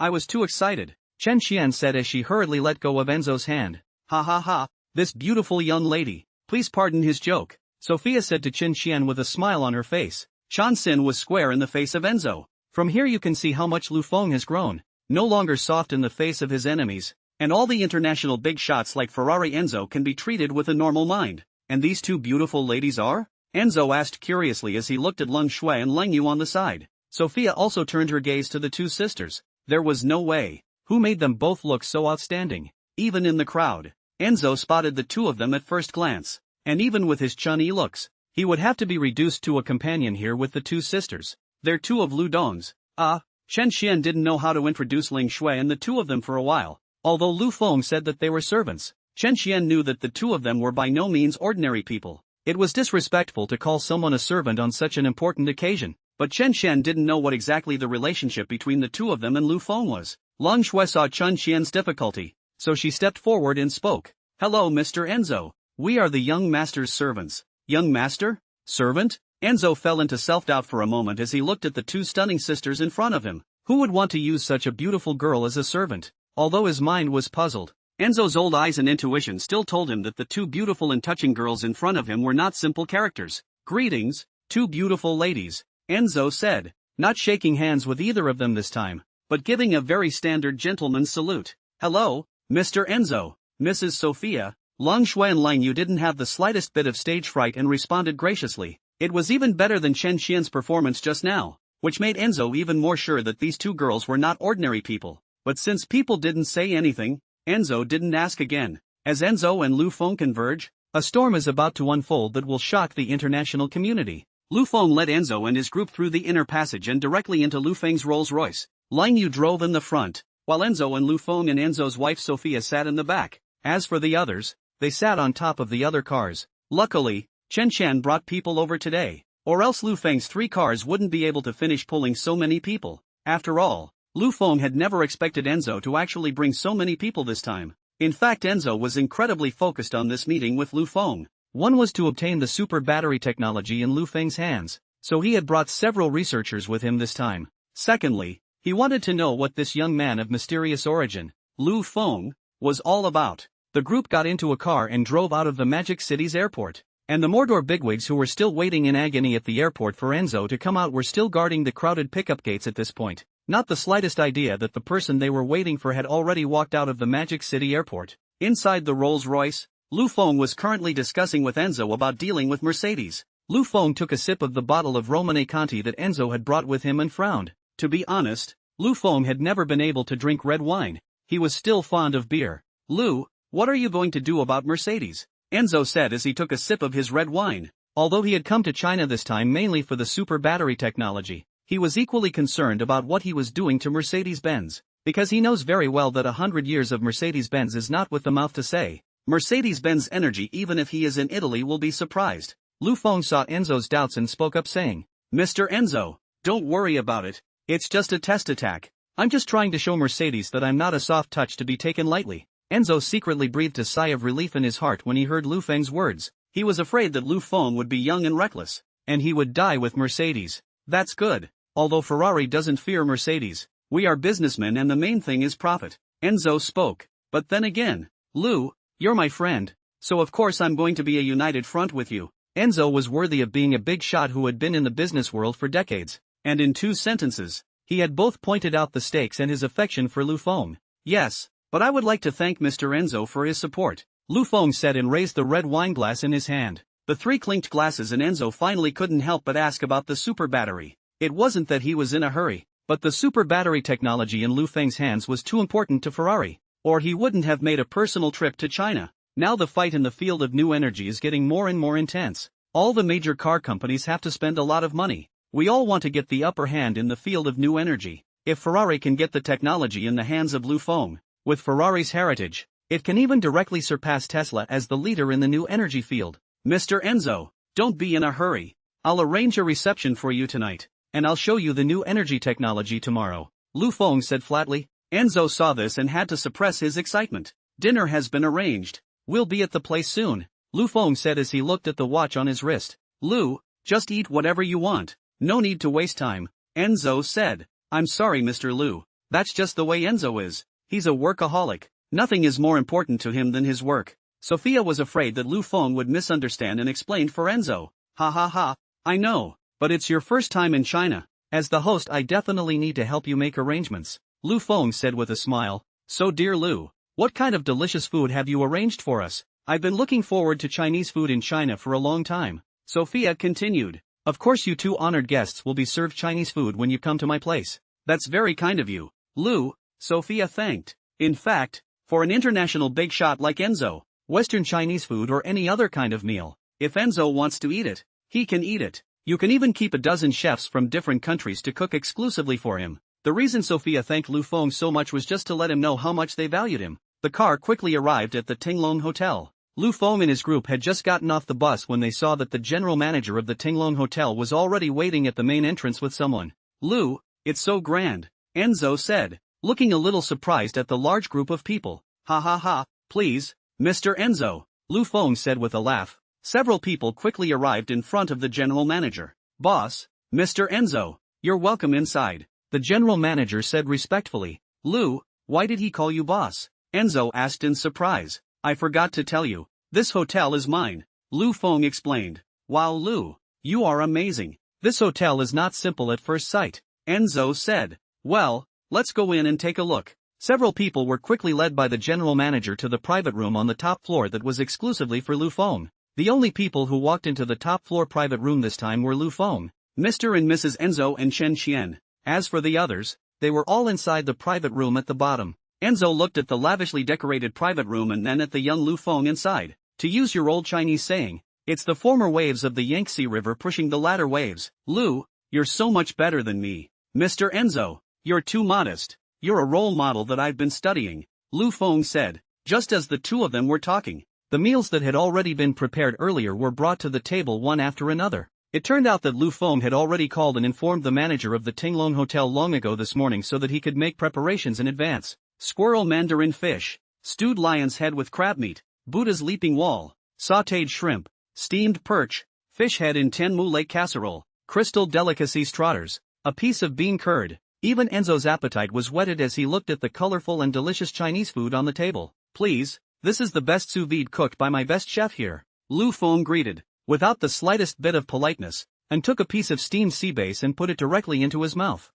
I was too excited," Chen Qian said as she hurriedly let go of Enzo's hand. "Ha ha ha, this beautiful young lady, please pardon his joke," Sophia said to Chen Qian with a smile on her face. Chan Xin was square in the face of Enzo. From here you can see how much Lu Feng has grown, no longer soft in the face of his enemies, and all the international big shots like Ferrari Enzo can be treated with a normal mind. "And these two beautiful ladies are?" Enzo asked curiously as he looked at Leng Shui and Lang Yu on the side. Sophia also turned her gaze to the two sisters. There was no way. Who made them both look so outstanding? Even in the crowd, Enzo spotted the two of them at first glance, and even with his chunny looks, he would have to be reduced to a companion here with the two sisters. They're two of Lu Dong's. Chen Qian didn't know how to introduce Ling Shui and the two of them for a while. Although Lu Feng said that they were servants, Chen Qian knew that the two of them were by no means ordinary people. It was disrespectful to call someone a servant on such an important occasion, but Chen Qian didn't know what exactly the relationship between the two of them and Lu Feng was. Lang Shui saw Chen Qian's difficulty, so she stepped forward and spoke. "Hello Mr. Enzo, we are the young master's servants." "Young master? Servant?" Enzo fell into self-doubt for a moment as he looked at the two stunning sisters in front of him. Who would want to use such a beautiful girl as a servant? Although his mind was puzzled, Enzo's old eyes and intuition still told him that the two beautiful and touching girls in front of him were not simple characters. "Greetings, two beautiful ladies," Enzo said, not shaking hands with either of them this time, but giving a very standard gentleman's salute. "Hello, Mr. Enzo, Mrs. Sophia." Lang Shui and Lang Yu didn't have the slightest bit of stage fright and responded graciously. It was even better than Chen Qian's performance just now, which made Enzo even more sure that these two girls were not ordinary people. But since people didn't say anything, Enzo didn't ask again. As Enzo and Lu Feng converge, a storm is about to unfold that will shock the international community. Lu Feng led Enzo and his group through the inner passage and directly into Lu Feng's Rolls-Royce. Lang Yu drove in the front, while Enzo and Lu Feng and Enzo's wife Sophia sat in the back. As for the others, they sat on top of the other cars. Luckily, Chen Qian brought people over today, or else Lu Feng's 3 cars wouldn't be able to finish pulling so many people. After all, Lu Feng had never expected Enzo to actually bring so many people this time. In fact, Enzo was incredibly focused on this meeting with Lu Feng. One was to obtain the super battery technology in Lu Feng's hands, so he had brought several researchers with him this time. Secondly, he wanted to know what this young man of mysterious origin, Lu Feng, was all about. The group got into a car and drove out of the Magic City's airport. And the Mordor bigwigs who were still waiting in agony at the airport for Enzo to come out were still guarding the crowded pickup gates at this point. Not the slightest idea that the person they were waiting for had already walked out of the Magic City airport. Inside the Rolls-Royce, Lu Feng was currently discussing with Enzo about dealing with Mercedes. Lu Feng took a sip of the bottle of Romane Conti that Enzo had brought with him and frowned. To be honest, Lu Feng had never been able to drink red wine. He was still fond of beer. Lu, what are you going to do about Mercedes? Enzo said as he took a sip of his red wine. Although he had come to China this time mainly for the super battery technology, he was equally concerned about what he was doing to Mercedes-Benz, because he knows very well that 100 years of Mercedes-Benz is not with the mouth to say. Mercedes-Benz energy, even if he is in Italy, will be surprised. Lu Feng saw Enzo's doubts and spoke up saying, Mr. Enzo, don't worry about it, it's just a test attack. I'm just trying to show Mercedes that I'm not a soft touch to be taken lightly. Enzo secretly breathed a sigh of relief in his heart when he heard Lu Feng's words. He was afraid that Lu Feng would be young and reckless, and he would die with Mercedes. That's good. Although Ferrari doesn't fear Mercedes, we are businessmen and the main thing is profit. Enzo spoke. But then again, Lu, you're my friend, so of course I'm going to be a united front with you. Enzo was worthy of being a big shot who had been in the business world for decades, and in 2 sentences, he had both pointed out the stakes and his affection for Lu Feng. Yes, but I would like to thank Mr. Enzo for his support, Lu Feng said and raised the red wine glass in his hand. The 3 clinked glasses and Enzo finally couldn't help but ask about the super battery. It wasn't that he was in a hurry, but the super battery technology in Lu Feng's hands was too important to Ferrari, or he wouldn't have made a personal trip to China. Now the fight in the field of new energy is getting more and more intense. All the major car companies have to spend a lot of money. We all want to get the upper hand in the field of new energy. If Ferrari can get the technology in the hands of Lu Feng, with Ferrari's heritage, it can even directly surpass Tesla as the leader in the new energy field. Mr. Enzo, don't be in a hurry. I'll arrange a reception for you tonight, and I'll show you the new energy technology tomorrow, Lu Feng said flatly. Enzo saw this and had to suppress his excitement. Dinner has been arranged. We'll be at the place soon, Lu Feng said as he looked at the watch on his wrist. Lu, just eat whatever you want. No need to waste time, Enzo said. I'm sorry, Mr. Lu. That's just the way Enzo is. He's a workaholic. Nothing is more important to him than his work. Sophia was afraid that Lu Feng would misunderstand and explained for Enzo. Ha ha ha, I know, but it's your first time in China. As the host, I definitely need to help you make arrangements, Lu Feng said with a smile. So dear Lu, what kind of delicious food have you arranged for us? I've been looking forward to Chinese food in China for a long time, Sophia continued. Of course you 2 honored guests will be served Chinese food when you come to my place. That's very kind of you, Lu, Sophia thanked. In fact, for an international big shot like Enzo, Western Chinese food or any other kind of meal, if Enzo wants to eat it, he can eat it. You can even keep a dozen chefs from different countries to cook exclusively for him. The reason Sophia thanked Lu Feng so much was just to let him know how much they valued him. The car quickly arrived at the Tinglong Hotel. Lu Feng and his group had just gotten off the bus when they saw that the general manager of the Tinglong Hotel was already waiting at the main entrance with someone. Lu, it's so grand, Enzo said, looking a little surprised at the large group of people. Ha ha ha, please, Mr. Enzo, Lu Feng said with a laugh. Several people quickly arrived in front of the general manager. Boss, Mr. Enzo, you're welcome inside, the general manager said respectfully. Lu, why did he call you boss? Enzo asked in surprise. I forgot to tell you, this hotel is mine, Lu Feng explained. Wow Lu, you are amazing. This hotel is not simple at first sight, Enzo said. Well, let's go in and take a look. Several people were quickly led by the general manager to the private room on the top floor that was exclusively for Lu Feng. The only people who walked into the top floor private room this time were Lu Feng, Mr. and Mrs. Enzo and Chen Qian. As for the others, they were all inside the private room at the bottom. Enzo looked at the lavishly decorated private room and then at the young Lu Feng inside. To use your old Chinese saying, it's the former waves of the Yangtze River pushing the latter waves. Lu, you're so much better than me. Mr. Enzo, you're too modest. You're a role model that I've been studying, Lu Feng said, just as the 2 of them were talking. The meals that had already been prepared earlier were brought to the table one after another. It turned out that Lu Feng had already called and informed the manager of the Tinglong Hotel long ago this morning so that he could make preparations in advance. Squirrel mandarin fish, stewed lion's head with crab meat, Buddha's leaping wall, sautéed shrimp, steamed perch, fish head in Tenmu Lake casserole, crystal delicacies trotters, a piece of bean curd. Even Enzo's appetite was whetted as he looked at the colorful and delicious Chinese food on the table. Please, this is the best sous vide cooked by my best chef here, Lu Feng greeted, without the slightest bit of politeness, and took a piece of steamed sea bass and put it directly into his mouth.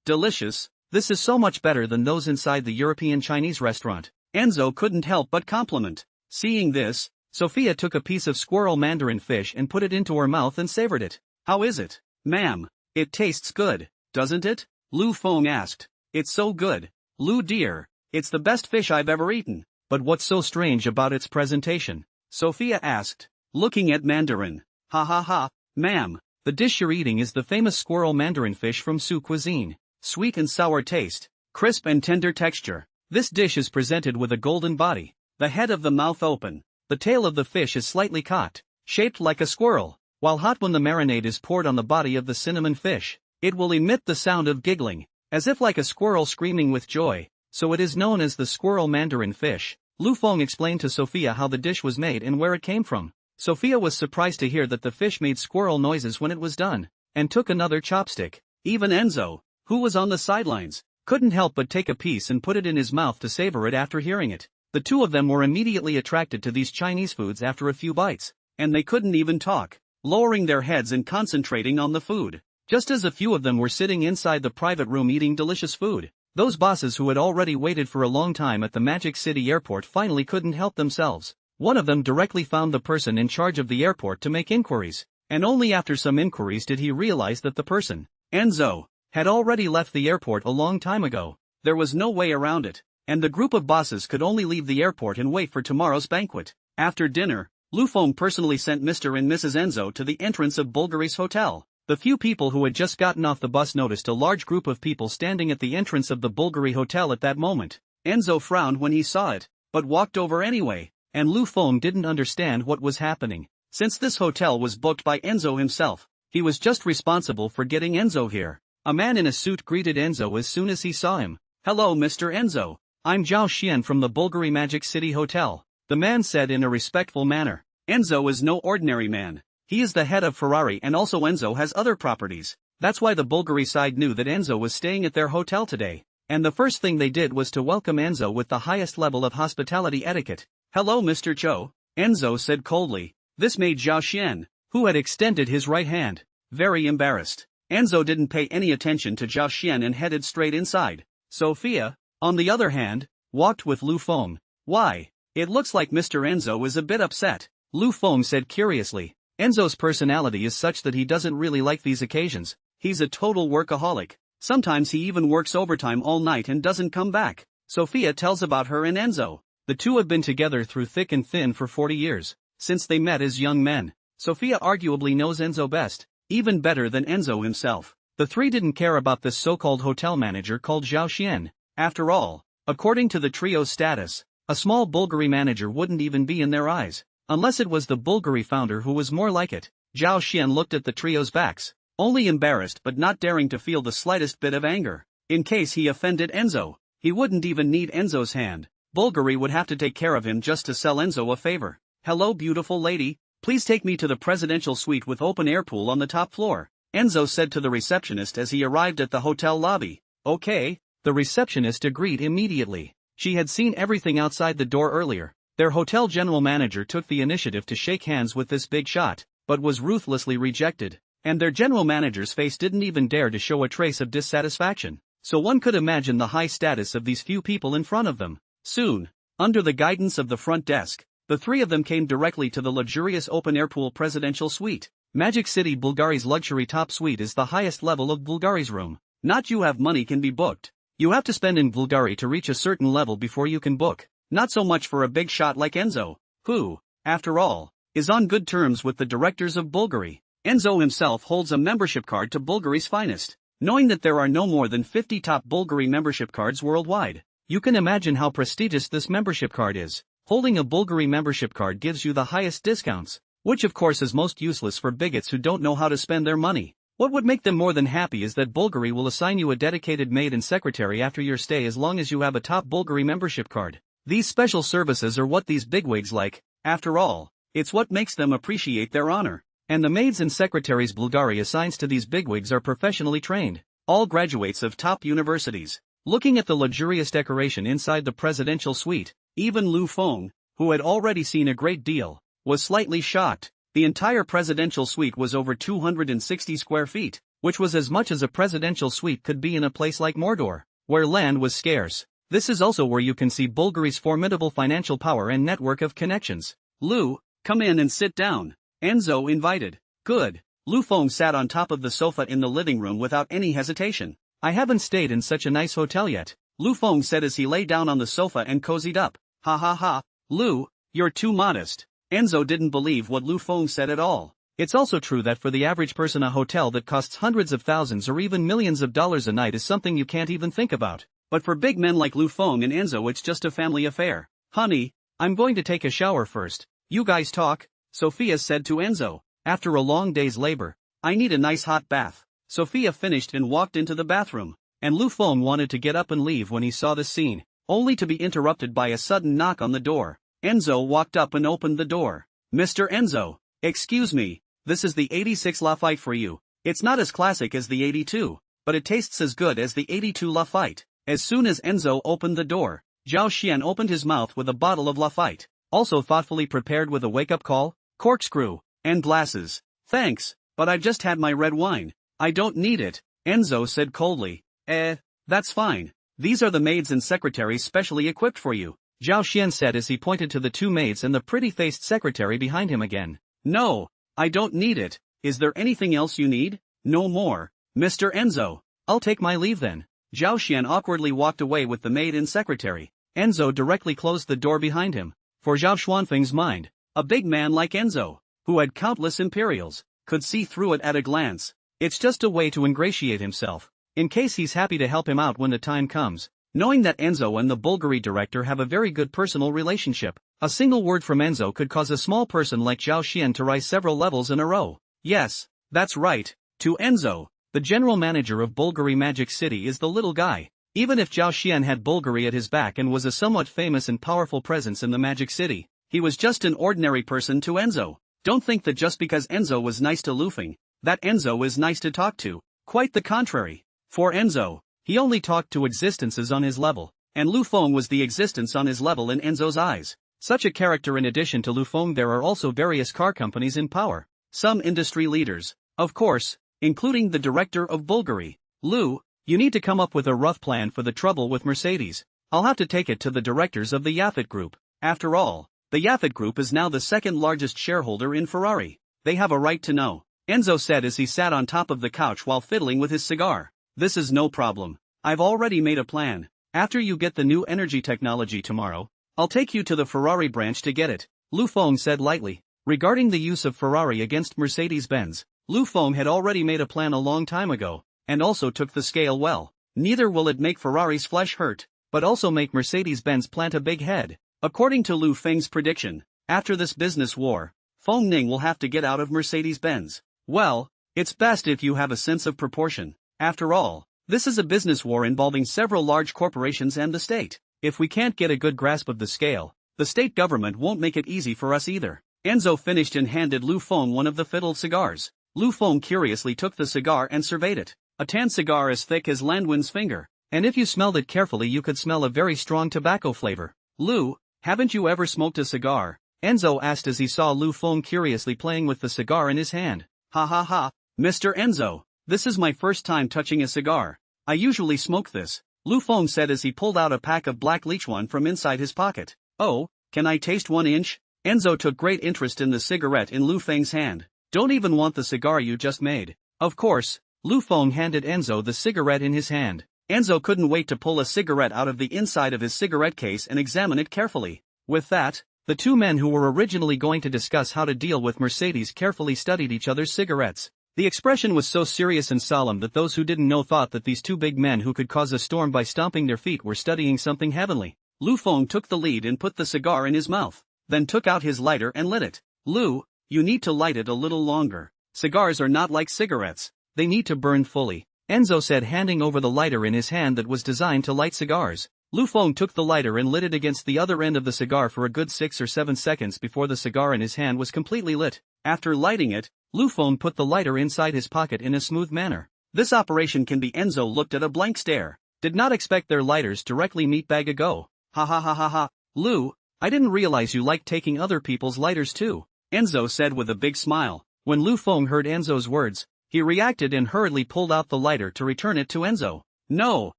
Delicious, this is so much better than those inside the European Chinese restaurant, Enzo couldn't help but compliment. Seeing this, Sophia took a piece of squirrel mandarin fish and put it into her mouth and savored it. How is it, ma'am? It tastes good, doesn't it? Lu Feng asked. It's so good, Lu dear, it's the best fish I've ever eaten. But what's so strange about its presentation? Sophia asked, looking at Mandarin. Ha ha ha, ma'am, the dish you're eating is the famous squirrel mandarin fish from Sioux cuisine. Sweet and sour taste, crisp and tender texture. This dish is presented with a golden body, the head of the mouth open. The tail of the fish is slightly cocked, shaped like a squirrel. While hot, when the marinade is poured on the body of the cinnamon fish, it will emit the sound of giggling, as if like a squirrel screaming with joy, so it is known as the squirrel mandarin fish. Lu Feng explained to Sophia how the dish was made and where it came from. Sophia was surprised to hear that the fish made squirrel noises when it was done, and took another chopstick. Even Enzo, who was on the sidelines, couldn't help but take a piece and put it in his mouth to savor it after hearing it. The two of them were immediately attracted to these Chinese foods after a few bites, and they couldn't even talk, lowering their heads and concentrating on the food. Just as a few of them were sitting inside the private room eating delicious food, those bosses who had already waited for a long time at the Magic City airport finally couldn't help themselves. One of them directly found the person in charge of the airport to make inquiries, and only after some inquiries did he realize that the person, Enzo, had already left the airport a long time ago. There was no way around it, and the group of bosses could only leave the airport and wait for tomorrow's banquet. After dinner, Lu Feng personally sent Mr. and Mrs. Enzo to the entrance of Bulgari's hotel. The few people who had just gotten off the bus noticed a large group of people standing at the entrance of the Bulgari hotel at that moment. Enzo frowned when he saw it, but walked over anyway, and Lu Feng didn't understand what was happening. Since this hotel was booked by Enzo himself, he was just responsible for getting Enzo here. A man in a suit greeted Enzo as soon as he saw him. Hello, Mr. Enzo. I'm Zhao Xian from the Bulgari Magic City Hotel, the man said in a respectful manner. Enzo is no ordinary man. He is the head of Ferrari, and also Enzo has other properties. That's why the Bulgari side knew that Enzo was staying at their hotel today, and the first thing they did was to welcome Enzo with the highest level of hospitality etiquette. Hello, Mr. Cho, Enzo said coldly. This made Zhao Xian, who had extended his right hand, very embarrassed. Enzo didn't pay any attention to Zhao Xian and headed straight inside. Sophia, on the other hand, walked with Lu Feng. Why, it looks like Mr. Enzo is a bit upset, Lu Feng said curiously. Enzo's personality is such that he doesn't really like these occasions. He's a total workaholic. Sometimes he even works overtime all night and doesn't come back. Sophia tells about her and Enzo. The two have been together through thick and thin for 40 years, since they met as young men. Sophia arguably knows Enzo best, even better than Enzo himself. The three didn't care about this so-called hotel manager called Zhao Xian. After all, according to the trio's status, a small Bulgari manager wouldn't even be in their eyes, unless it was the Bulgari founder who was more like it. Zhao Xian looked at the trio's backs, only embarrassed but not daring to feel the slightest bit of anger. In case he offended Enzo, he wouldn't even need Enzo's hand. Bulgari would have to take care of him just to sell Enzo a favor. Hello, beautiful lady, please take me to the presidential suite with open air pool on the top floor, Enzo said to the receptionist as he arrived at the hotel lobby. Okay, the receptionist agreed immediately. She had seen everything outside the door earlier. Their hotel general manager took the initiative to shake hands with this big shot, but was ruthlessly rejected, and their general manager's face didn't even dare to show a trace of dissatisfaction, so one could imagine the high status of these few people in front of them. Soon, under the guidance of the front desk, the three of them came directly to the luxurious open-air pool presidential suite. Magic City Bulgari's luxury top suite is the highest level of Bulgari's room. Not you have money can be booked. You have to spend in Bulgari to reach a certain level before you can book. Not so much for a big shot like Enzo, who, after all, is on good terms with the directors of Bulgari. Enzo himself holds a membership card to Bulgari's finest. Knowing that there are no more than 50 top Bulgari membership cards worldwide, you can imagine how prestigious this membership card is. Holding a Bulgari membership card gives you the highest discounts. Which of course is most useless for bigots who don't know how to spend their money. What would make them more than happy is that Bulgari will assign you a dedicated maid and secretary after your stay as long as you have a top Bulgari membership card. These special services are what these bigwigs like. After all, it's what makes them appreciate their honor. And the maids and secretaries Bulgari assigns to these bigwigs are professionally trained, all graduates of top universities. Looking at the luxurious decoration inside the presidential suite, even Lu Feng, who had already seen a great deal, was slightly shocked. The entire presidential suite was over 260 square feet, which was as much as a presidential suite could be in a place like Mordor, where land was scarce. This is also where you can see Bulgari's formidable financial power and network of connections. Lu, come in and sit down, Enzo invited. Good. Lu Feng sat on top of the sofa in the living room without any hesitation. I haven't stayed in such a nice hotel yet, Lu Feng said as he lay down on the sofa and cozied up. Ha ha ha, Lu, you're too modest. Enzo didn't believe what Lu Feng said at all. It's also true that for the average person a hotel that costs hundreds of thousands or even millions of dollars a night is something you can't even think about. But for big men like Lu Feng and Enzo it's just a family affair. Honey, I'm going to take a shower first. You guys talk, Sophia said to Enzo. After a long day's labor, I need a nice hot bath. Sophia finished and walked into the bathroom, and Lu Feng wanted to get up and leave when he saw the scene, only to be interrupted by a sudden knock on the door. Enzo walked up and opened the door. Mr. Enzo, excuse me, this is the 86 Lafite for you. It's not as classic as the 82, but it tastes as good as the 82 Lafite. As soon as Enzo opened the door, Zhao Xian opened his mouth with a bottle of Lafite, also thoughtfully prepared with a wake-up call, corkscrew, and glasses. Thanks, but I've just had my red wine. I don't need it, Enzo said coldly. That's fine. These are the maids and secretaries specially equipped for you, Zhao Xian said as he pointed to the two maids and the pretty-faced secretary behind him again. No, I don't need it. Is there anything else you need? No more, Mr. Enzo. I'll take my leave then. Zhao Xian awkwardly walked away with the maid and secretary. Enzo directly closed the door behind him. For Zhao Xuanfeng's mind, a big man like Enzo, who had countless imperials, could see through it at a glance. It's just a way to ingratiate himself, in case he's happy to help him out when the time comes. Knowing that Enzo and the Bulgari director have a very good personal relationship, a single word from Enzo could cause a small person like Zhao Xian to rise several levels in a row. Yes, that's right. To Enzo, the general manager of Bulgari Magic City is the little guy. Even if Zhao Xian had Bulgari at his back and was a somewhat famous and powerful presence in the Magic City, he was just an ordinary person to Enzo. Don't think that just because Enzo was nice to Lu Feng, that Enzo is nice to talk to. Quite the contrary. For Enzo, he only talked to existences on his level, and Lu Feng was the existence on his level in Enzo's eyes. Such a character. In addition to Lu Feng, there are also various car companies in power. Some industry leaders, of course, including the director of Bulgari. Lu, you need to come up with a rough plan for the trouble with Mercedes. I'll have to take it to the directors of the Yafet Group. After all, the Yafet Group is now the second largest shareholder in Ferrari. They have a right to know, Enzo said as he sat on top of the couch while fiddling with his cigar. This is no problem. I've already made a plan. After you get the new energy technology tomorrow, I'll take you to the Ferrari branch to get it, Lu Feng said lightly. Regarding the use of Ferrari against Mercedes-Benz, Lu Feng had already made a plan a long time ago, and also took the scale well. Neither will it make Ferrari's flesh hurt, but also make Mercedes-Benz plant a big head. According to Lu Feng's prediction, after this business war, Feng Ning will have to get out of Mercedes-Benz. Well, it's best if you have a sense of proportion. After all, this is a business war involving several large corporations and the state. If we can't get a good grasp of the scale, the state government won't make it easy for us either. Enzo finished and handed Lu Feng one of the fiddled cigars. Lu Feng curiously took the cigar and surveyed it. A tan cigar as thick as Landwin's finger, and if you smelled it carefully you could smell a very strong tobacco flavor. Lu, haven't you ever smoked a cigar? Enzo asked as he saw Lu Feng curiously playing with the cigar in his hand. Ha ha ha, Mr. Enzo. This is my first time touching a cigar. I usually smoke this, Lu Feng said as he pulled out a pack of Black Leechwan from inside his pocket. Oh, can I taste 1 inch? Enzo took great interest in the cigarette in Lu Feng's hand. Don't even want the cigar you just made. Of course, Lu Feng handed Enzo the cigarette in his hand. Enzo couldn't wait to pull a cigarette out of the inside of his cigarette case and examine it carefully. With that, the two men who were originally going to discuss how to deal with Mercedes carefully studied each other's cigarettes. The expression was so serious and solemn that those who didn't know thought that these two big men who could cause a storm by stomping their feet were studying something heavenly. Lu Feng took the lead and put the cigar in his mouth, then took out his lighter and lit it. Lu, You need to light it a little longer. Cigars are not like cigarettes. They need to burn fully, Enzo said, handing over the lighter in his hand that was designed to light cigars. Lu Feng took the lighter and lit it against the other end of the cigar for a good 6 or 7 seconds before the cigar in his hand was completely lit. After lighting it, Lu Feng put the lighter inside his pocket in a smooth manner. This operation can be. Enzo looked at a blank stare. Did not expect their lighters directly meet bag a go. Ha ha ha ha ha. Lu, I didn't realize you liked taking other people's lighters too, Enzo said with a big smile. When Lu Feng heard Enzo's words, he reacted and hurriedly pulled out the lighter to return it to Enzo. No,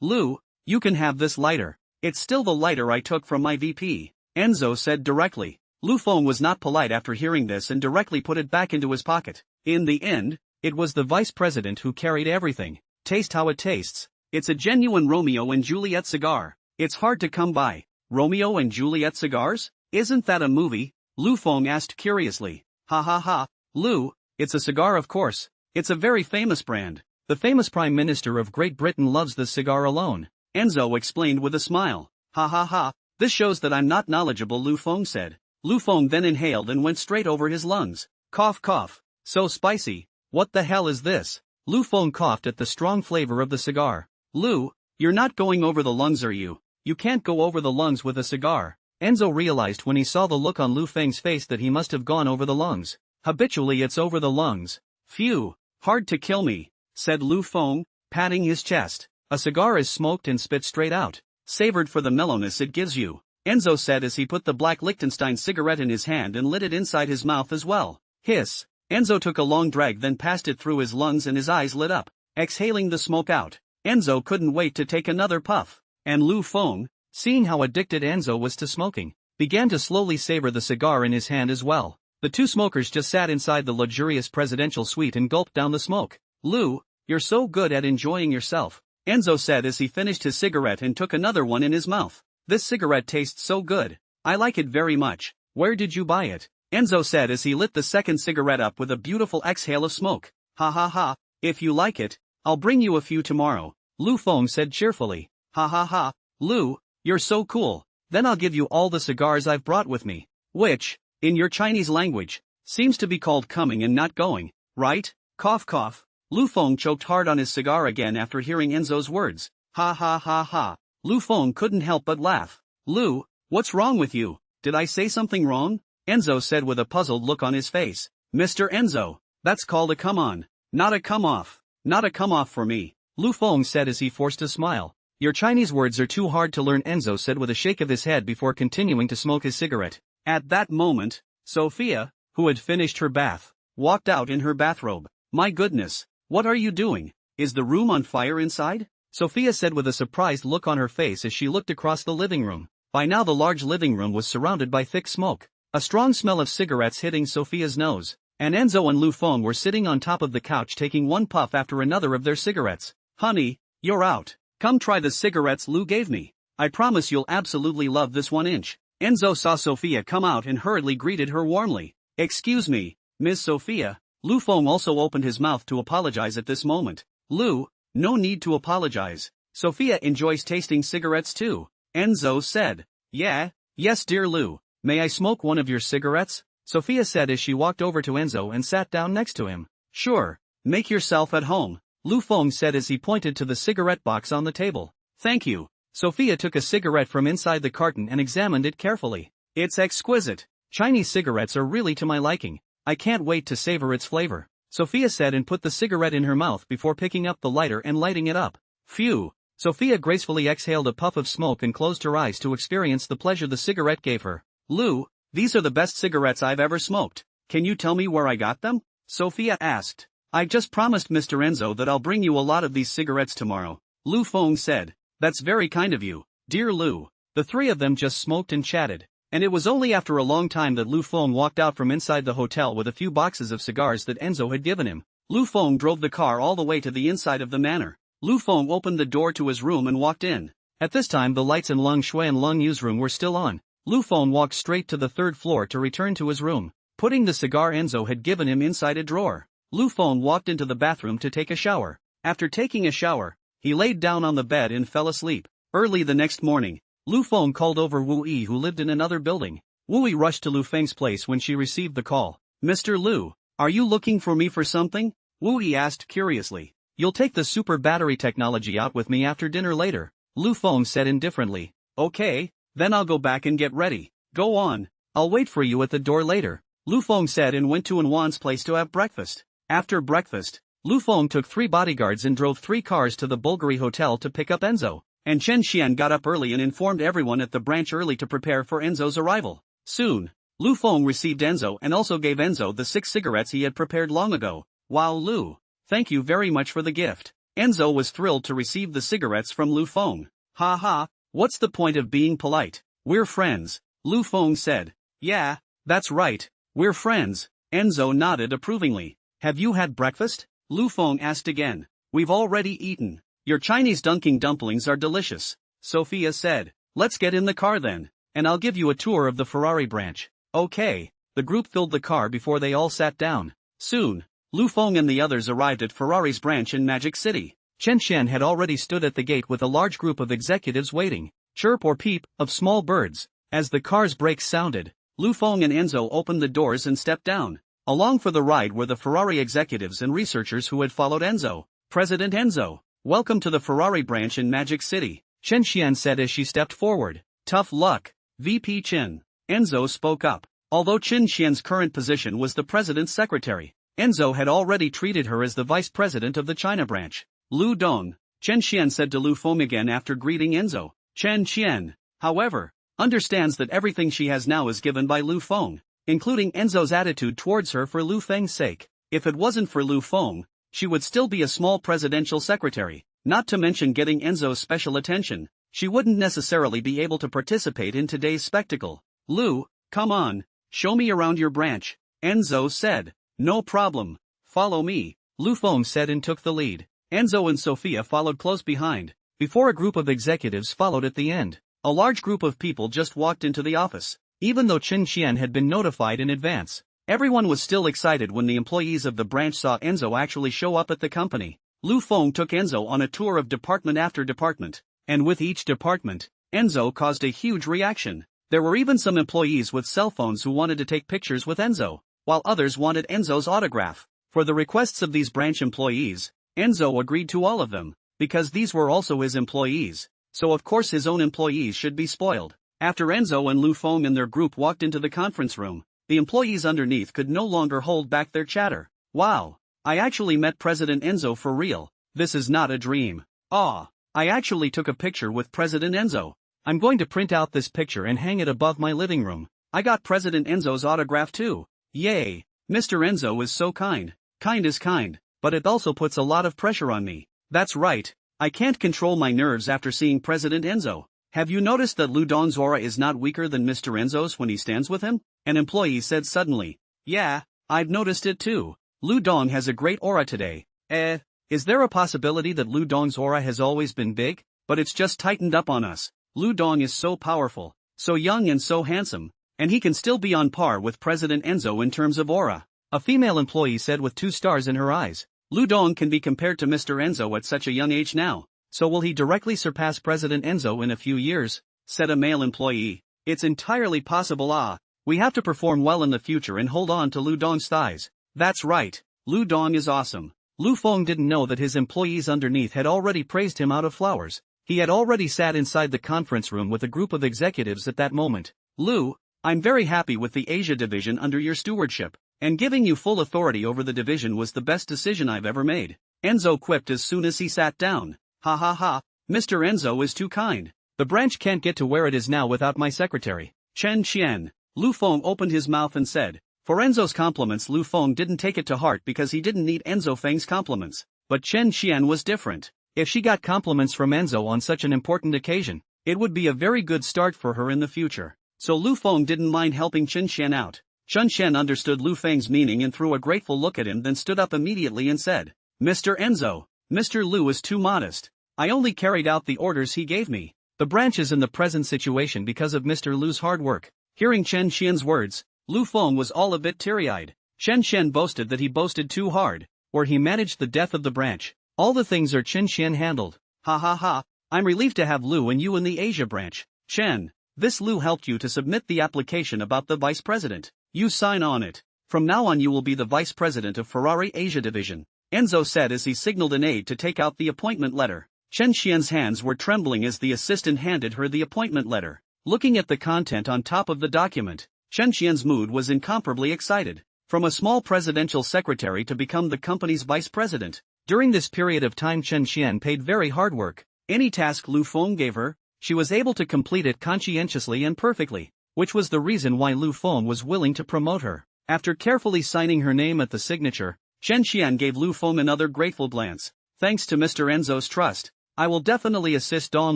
Lu, you can have this lighter. It's still the lighter I took from my VP, Enzo said directly. Lu Feng was not polite after hearing this and directly put it back into his pocket. In the end, it was the vice president who carried everything. Taste how it tastes. It's a genuine Romeo and Juliet cigar. It's hard to come by. Romeo and Juliet cigars? Isn't that a movie? Lu Feng asked curiously. Ha ha ha. Lu, it's a cigar, of course. It's a very famous brand. The famous Prime Minister of Great Britain loves this cigar alone, Enzo explained with a smile. Ha ha ha. This shows that I'm not knowledgeable, Lu Feng said. Lu Feng then inhaled and went straight over his lungs. Cough cough. So spicy. What the hell is this? Lu Feng coughed at the strong flavor of the cigar. Lu, you're not going over the lungs, are you? You can't go over the lungs with a cigar. Enzo realized when he saw the look on Lu Feng's face that he must have gone over the lungs. Habitually it's over the lungs. Phew, hard to kill me, said Lu Feng, patting his chest. A cigar is smoked and spit straight out, savored for the mellowness it gives you, Enzo said as he put the black Liechtenstein cigarette in his hand and lit it inside his mouth as well. Hiss. Enzo took a long drag, then passed it through his lungs and his eyes lit up, exhaling the smoke out. Enzo couldn't wait to take another puff, and Lu Feng, seeing how addicted Enzo was to smoking, began to slowly savor the cigar in his hand as well. The two smokers just sat inside the luxurious presidential suite and gulped down the smoke. Lu, you're so good at enjoying yourself, Enzo said as he finished his cigarette and took another one in his mouth. This cigarette tastes so good. I like it very much. Where did you buy it? Enzo said as he lit the second cigarette up with a beautiful exhale of smoke. Ha ha ha, if you like it, I'll bring you a few tomorrow, Lu Feng said cheerfully. Ha ha ha, Lu, you're so cool. Then I'll give you all the cigars I've brought with me. Which, in your Chinese language, seems to be called coming and not going, right? Cough cough. Lu Feng choked hard on his cigar again after hearing Enzo's words. Ha ha ha ha. Lu Feng couldn't help but laugh. Lu, what's wrong with you? Did I say something wrong? Enzo said with a puzzled look on his face. Mr. Enzo, that's called a come on, not a come off. Not a come off for me, Lu Feng said as he forced a smile. Your Chinese words are too hard to learn, Enzo said with a shake of his head before continuing to smoke his cigarette. At that moment, Sophia, who had finished her bath, walked out in her bathrobe. My goodness, what are you doing? Is the room on fire inside? Sophia said with a surprised look on her face as she looked across the living room. By now the large living room was surrounded by thick smoke. A strong smell of cigarettes hitting Sophia's nose, and Enzo and Lu Feng were sitting on top of the couch taking one puff after another of their cigarettes. Honey, you're out. Come try the cigarettes Lu gave me. I promise you'll absolutely love this 1-inch. Enzo saw Sophia come out and hurriedly greeted her warmly. Excuse me, Miss Sophia. Lu Feng also opened his mouth to apologize at this moment. Lu, no need to apologize. Sophia enjoys tasting cigarettes too, Enzo said. Yes dear Lu. May I smoke one of your cigarettes? Sophia said as she walked over to Enzo and sat down next to him. Sure, make yourself at home, Lu Feng said as he pointed to the cigarette box on the table. Thank you. Sophia took a cigarette from inside the carton and examined it carefully. It's exquisite. Chinese cigarettes are really to my liking. I can't wait to savor its flavor, Sophia said and put the cigarette in her mouth before picking up the lighter and lighting it up. Phew. Sophia gracefully exhaled a puff of smoke and closed her eyes to experience the pleasure the cigarette gave her. Lu, these are the best cigarettes I've ever smoked. Can you tell me where I got them? Sophia asked. I just promised Mr. Enzo that I'll bring you a lot of these cigarettes tomorrow, Lu Feng said. That's very kind of you, dear Lu. The three of them just smoked and chatted, and it was only after a long time that Lu Feng walked out from inside the hotel with a few boxes of cigars that Enzo had given him. Lu Feng drove the car all the way to the inside of the manor. Lu Feng opened the door to his room and walked in. At this time the lights in Lung Shui and Lung Yu's room were still on. Lu Feng walked straight to the third floor to return to his room, putting the cigar Enzo had given him inside a drawer. Lu Feng walked into the bathroom to take a shower. After taking a shower, he laid down on the bed and fell asleep. Early the next morning, Lu Feng called over Wu Yi, who lived in another building. Wu Yi rushed to Lu Feng's place when she received the call. Mr. Lu, are you looking for me for something? Wu Yi asked curiously. You'll take the super battery technology out with me after dinner later, Lu Feng said indifferently. Okay, then I'll go back and get ready. Go on, I'll wait for you at the door later, Lu Feng said and went to Anwan's place to have breakfast. After breakfast, Lu Feng took 3 bodyguards and drove 3 cars to the Bulgari Hotel to pick up Enzo, and Chen Xian got up early and informed everyone at the branch early to prepare for Enzo's arrival. Soon, Lu Feng received Enzo and also gave Enzo the 6 cigarettes he had prepared long ago. Wow Lu, thank you very much for the gift. Enzo was thrilled to receive the cigarettes from Lu Feng. Ha ha, what's the point of being polite? We're friends, Lu Feng said. Yeah, that's right, we're friends. Enzo nodded approvingly. Have you had breakfast? Lu Feng asked again. We've already eaten. Your Chinese dunking dumplings are delicious, Sophia said. Let's get in the car then, and I'll give you a tour of the Ferrari branch. Okay. The group filled the car before they all sat down. Soon, Lu Feng and the others arrived at Ferrari's branch in Magic City. Chen Xian had already stood at the gate with a large group of executives waiting. Chirp or peep of small birds. As the car's brakes sounded, Lu Feng and Enzo opened the doors and stepped down. Along for the ride were the Ferrari executives and researchers who had followed Enzo. President Enzo, welcome to the Ferrari branch in Magic City, Chen Xian said as she stepped forward. Tough luck, VP Chen. Enzo spoke up. Although Chen Xian's current position was the president's secretary, Enzo had already treated her as the vice president of the China branch. Lu Dong, Chen Xian said to Lu Feng again after greeting Enzo. Chen Xian, however, understands that everything she has now is given by Lu Feng, including Enzo's attitude towards her for Lu Feng's sake. If it wasn't for Lu Feng, she would still be a small presidential secretary, not to mention getting Enzo's special attention. She wouldn't necessarily be able to participate in today's spectacle. Lu, come on, show me around your branch, Enzo said. No problem, follow me, Lu Feng said and took the lead. Enzo and Sophia followed close behind, before a group of executives followed at the end. A large group of people just walked into the office. Even though Chen Xian had been notified in advance, everyone was still excited when the employees of the branch saw Enzo actually show up at the company. Lu Feng took Enzo on a tour of department after department, and with each department, Enzo caused a huge reaction. There were even some employees with cell phones who wanted to take pictures with Enzo, while others wanted Enzo's autograph. For the requests of these branch employees, Enzo agreed to all of them, because these were also his employees, so of course his own employees should be spoiled. After Enzo and Lu Feng and their group walked into the conference room, the employees underneath could no longer hold back their chatter. Wow, I actually met President Enzo for real. This is not a dream. I actually took a picture with President Enzo. I'm going to print out this picture and hang it above my living room. I got President Enzo's autograph too. Yay, Mr. Enzo is so kind. Kind is kind, but it also puts a lot of pressure on me. That's right, I can't control my nerves after seeing President Enzo. Have you noticed that Lu Dong's aura is not weaker than Mr. Enzo's when he stands with him? An employee said suddenly. Yeah, I've noticed it too. Lu Dong has a great aura today. Is there a possibility that Lu Dong's aura has always been big, but it's just tightened up on us? Lu Dong is so powerful, so young and so handsome, and he can still be on par with President Enzo in terms of aura. A female employee said with 2 stars in her eyes. Lu Dong can be compared to Mr. Enzo at such a young age now. So will he directly surpass President Enzo in a few years? Said a male employee. It's entirely possible. We have to perform well in the future and hold on to Lu Dong's thighs. That's right, Lu Dong is awesome. Lu Feng didn't know that his employees underneath had already praised him out of flowers. He had already sat inside the conference room with a group of executives at that moment. Lu, I'm very happy with the Asia division under your stewardship, and giving you full authority over the division was the best decision I've ever made. Enzo quipped as soon as he sat down. Ha ha ha, Mr. Enzo is too kind. The branch can't get to where it is now without my secretary, Chen Xian. Lu Feng opened his mouth and said. For Enzo's compliments, Lu Feng didn't take it to heart because he didn't need Enzo Feng's compliments. But Chen Xian was different. If she got compliments from Enzo on such an important occasion, it would be a very good start for her in the future. So Lu Feng didn't mind helping Chen Xian out. Chen Xian understood Lu Feng's meaning and threw a grateful look at him, then stood up immediately and said, Mr. Enzo, Mr. Lu is too modest. I only carried out the orders he gave me. The branch is in the present situation because of Mr. Lu's hard work. Hearing Chen Xian's words, Lu Feng was all a bit teary-eyed. Chen Xian boasted that he boasted too hard, or he managed the death of the branch. All the things are Chen Xian handled. Ha ha ha, I'm relieved to have Lu and you in the Asia branch. Chen, this Lu helped you to submit the application about the vice president. You sign on it. From now on you will be the vice president of Ferrari Asia division, Enzo said as he signaled an aide to take out the appointment letter. Chen Xian's hands were trembling as the assistant handed her the appointment letter. Looking at the content on top of the document, Chen Xian's mood was incomparably excited. From a small presidential secretary to become the company's vice president. During this period of time Chen Xian paid very hard work. Any task Lu Feng gave her, she was able to complete it conscientiously and perfectly, which was the reason why Lu Feng was willing to promote her. After carefully signing her name at the signature, Chen Xian gave Lu Feng another grateful glance. Thanks to Mr. Enzo's trust, I will definitely assist Don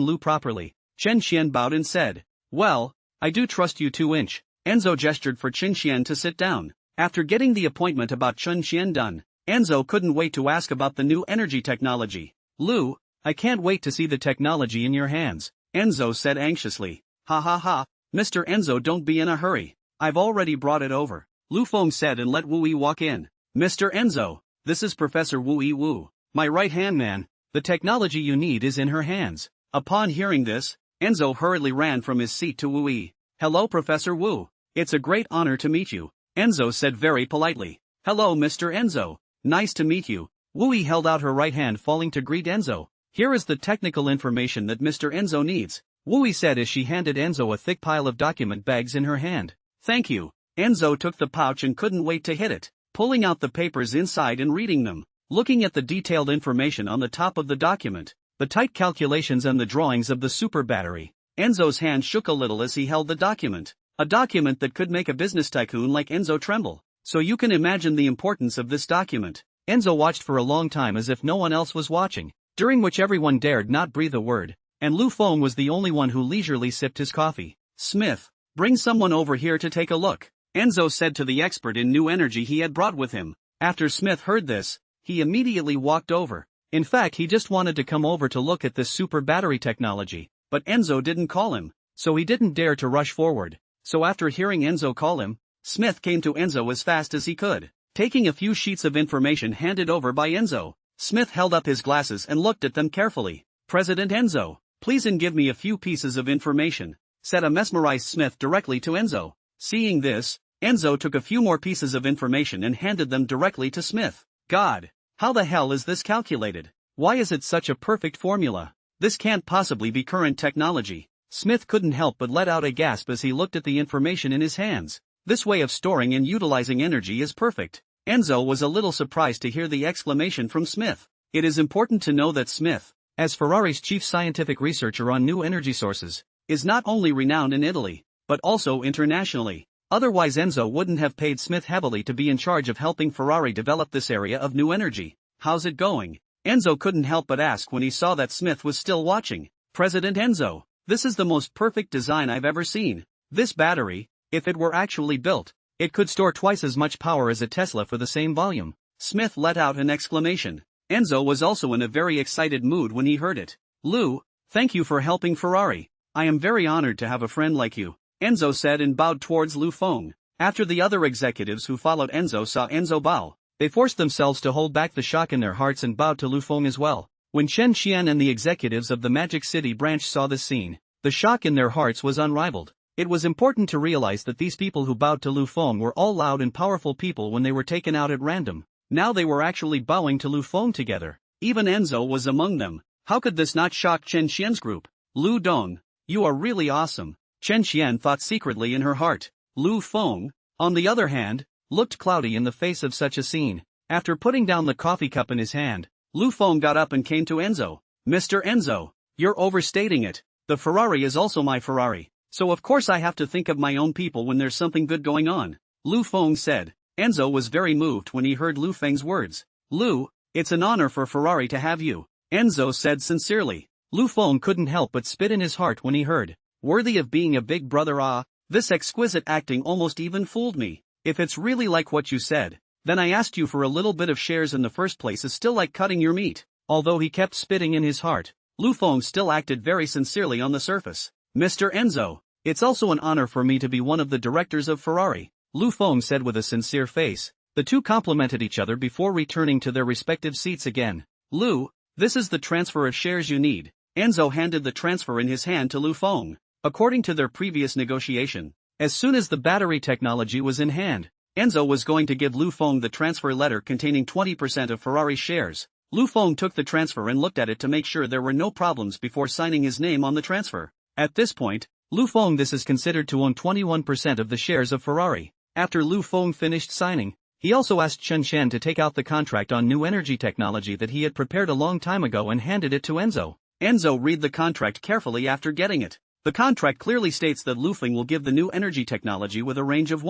Lu properly. Chen Xian bowed and said, well, I do trust you 2-inch. Enzo gestured for Chen Xian to sit down. After getting the appointment about Chen Xian done, Enzo couldn't wait to ask about the new energy technology. Lu, I can't wait to see the technology in your hands, Enzo said anxiously. Ha ha ha, Mr. Enzo don't be in a hurry. I've already brought it over, Lu Feng said and let Wu Yi walk in. Mr. Enzo, this is Professor Wu Yi Wu, my right-hand man. The technology you need is in her hands. Upon hearing this, Enzo hurriedly ran from his seat to Wu Yi. Hello Professor Wu, it's a great honor to meet you, Enzo said very politely. Hello Mr. Enzo, nice to meet you. Wu Yi held out her right hand falling to greet Enzo. Here is the technical information that Mr. Enzo needs, Wu Yi said as she handed Enzo a thick pile of document bags in her hand. Thank you. Enzo took the pouch and couldn't wait to hit it, pulling out the papers inside and reading them. Looking at the detailed information on the top of the document, the tight calculations and the drawings of the super battery, Enzo's hand shook a little as he held the document. A document that could make a business tycoon like Enzo tremble. So you can imagine the importance of this document. Enzo watched for a long time as if no one else was watching, during which everyone dared not breathe a word, and Lu Feng was the only one who leisurely sipped his coffee. Smith, bring someone over here to take a look, Enzo said to the expert in new energy he had brought with him. After Smith heard this, he immediately walked over. In fact, he just wanted to come over to look at this super battery technology, but Enzo didn't call him, so he didn't dare to rush forward. So after hearing Enzo call him, Smith came to Enzo as fast as he could. Taking a few sheets of information handed over by Enzo, Smith held up his glasses and looked at them carefully. President Enzo, please give me a few pieces of information, said a mesmerized Smith directly to Enzo. Seeing this, Enzo took a few more pieces of information and handed them directly to Smith. God, how the hell is this calculated? Why is it such a perfect formula? This can't possibly be current technology. Smith couldn't help but let out a gasp as he looked at the information in his hands. This way of storing and utilizing energy is perfect. Enzo was a little surprised to hear the exclamation from Smith. It is important to know that Smith, as Ferrari's chief scientific researcher on new energy sources, is not only renowned in Italy, but also internationally. Otherwise Enzo wouldn't have paid Smith heavily to be in charge of helping Ferrari develop this area of new energy. How's it going? Enzo couldn't help but ask when he saw that Smith was still watching. President Enzo, this is the most perfect design I've ever seen. This battery, if it were actually built, it could store twice as much power as a Tesla for the same volume. Smith let out an exclamation. Enzo was also in a very excited mood when he heard it. Lu, thank you for helping Ferrari. I am very honored to have a friend like you, Enzo said and bowed towards Lu Feng. After the other executives who followed Enzo saw Enzo bow, they forced themselves to hold back the shock in their hearts and bowed to Lu Feng as well. When Chen Xian and the executives of the Magic City branch saw this scene, the shock in their hearts was unrivaled. It was important to realize that these people who bowed to Lu Feng were all loud and powerful people when they were taken out at random. Now they were actually bowing to Lu Feng together. Even Enzo was among them. How could this not shock Chen Xian's group? Lu Dong, you are really awesome, Chen Xian thought secretly in her heart. Lu Feng, on the other hand, looked cloudy in the face of such a scene. After putting down the coffee cup in his hand, Lu Feng got up and came to Enzo. Mr. Enzo, you're overstating it. The Ferrari is also my Ferrari, so of course I have to think of my own people when there's something good going on, Lu Feng said. Enzo was very moved when he heard Lu Feng's words. Lu, it's an honor for Ferrari to have you, Enzo said sincerely. Lu Feng couldn't help but spit in his heart when he heard, worthy of being a big brother. Ah, this exquisite acting almost even fooled me. If it's really like what you said, then I asked you for a little bit of shares in the first place is still like cutting your meat. Although he kept spitting in his heart, Lu Feng still acted very sincerely on the surface. Mr. Enzo, it's also an honor for me to be one of the directors of Ferrari, Lu Feng said with a sincere face. The two complimented each other before returning to their respective seats again. Lu, this is the transfer of shares you need. Enzo handed the transfer in his hand to Lu Feng. According to their previous negotiation, as soon as the battery technology was in hand, Enzo was going to give Lu Feng the transfer letter containing 20% of Ferrari's shares. Lu Feng took the transfer and looked at it to make sure there were no problems before signing his name on the transfer. At this point, Lu Feng is considered to own 21% of the shares of Ferrari. After Lu Feng finished signing, he also asked Chen Xian to take out the contract on new energy technology that he had prepared a long time ago and handed it to Enzo. Enzo read the contract carefully after getting it. The contract clearly states that Lu Feng will give the new energy technology with a range of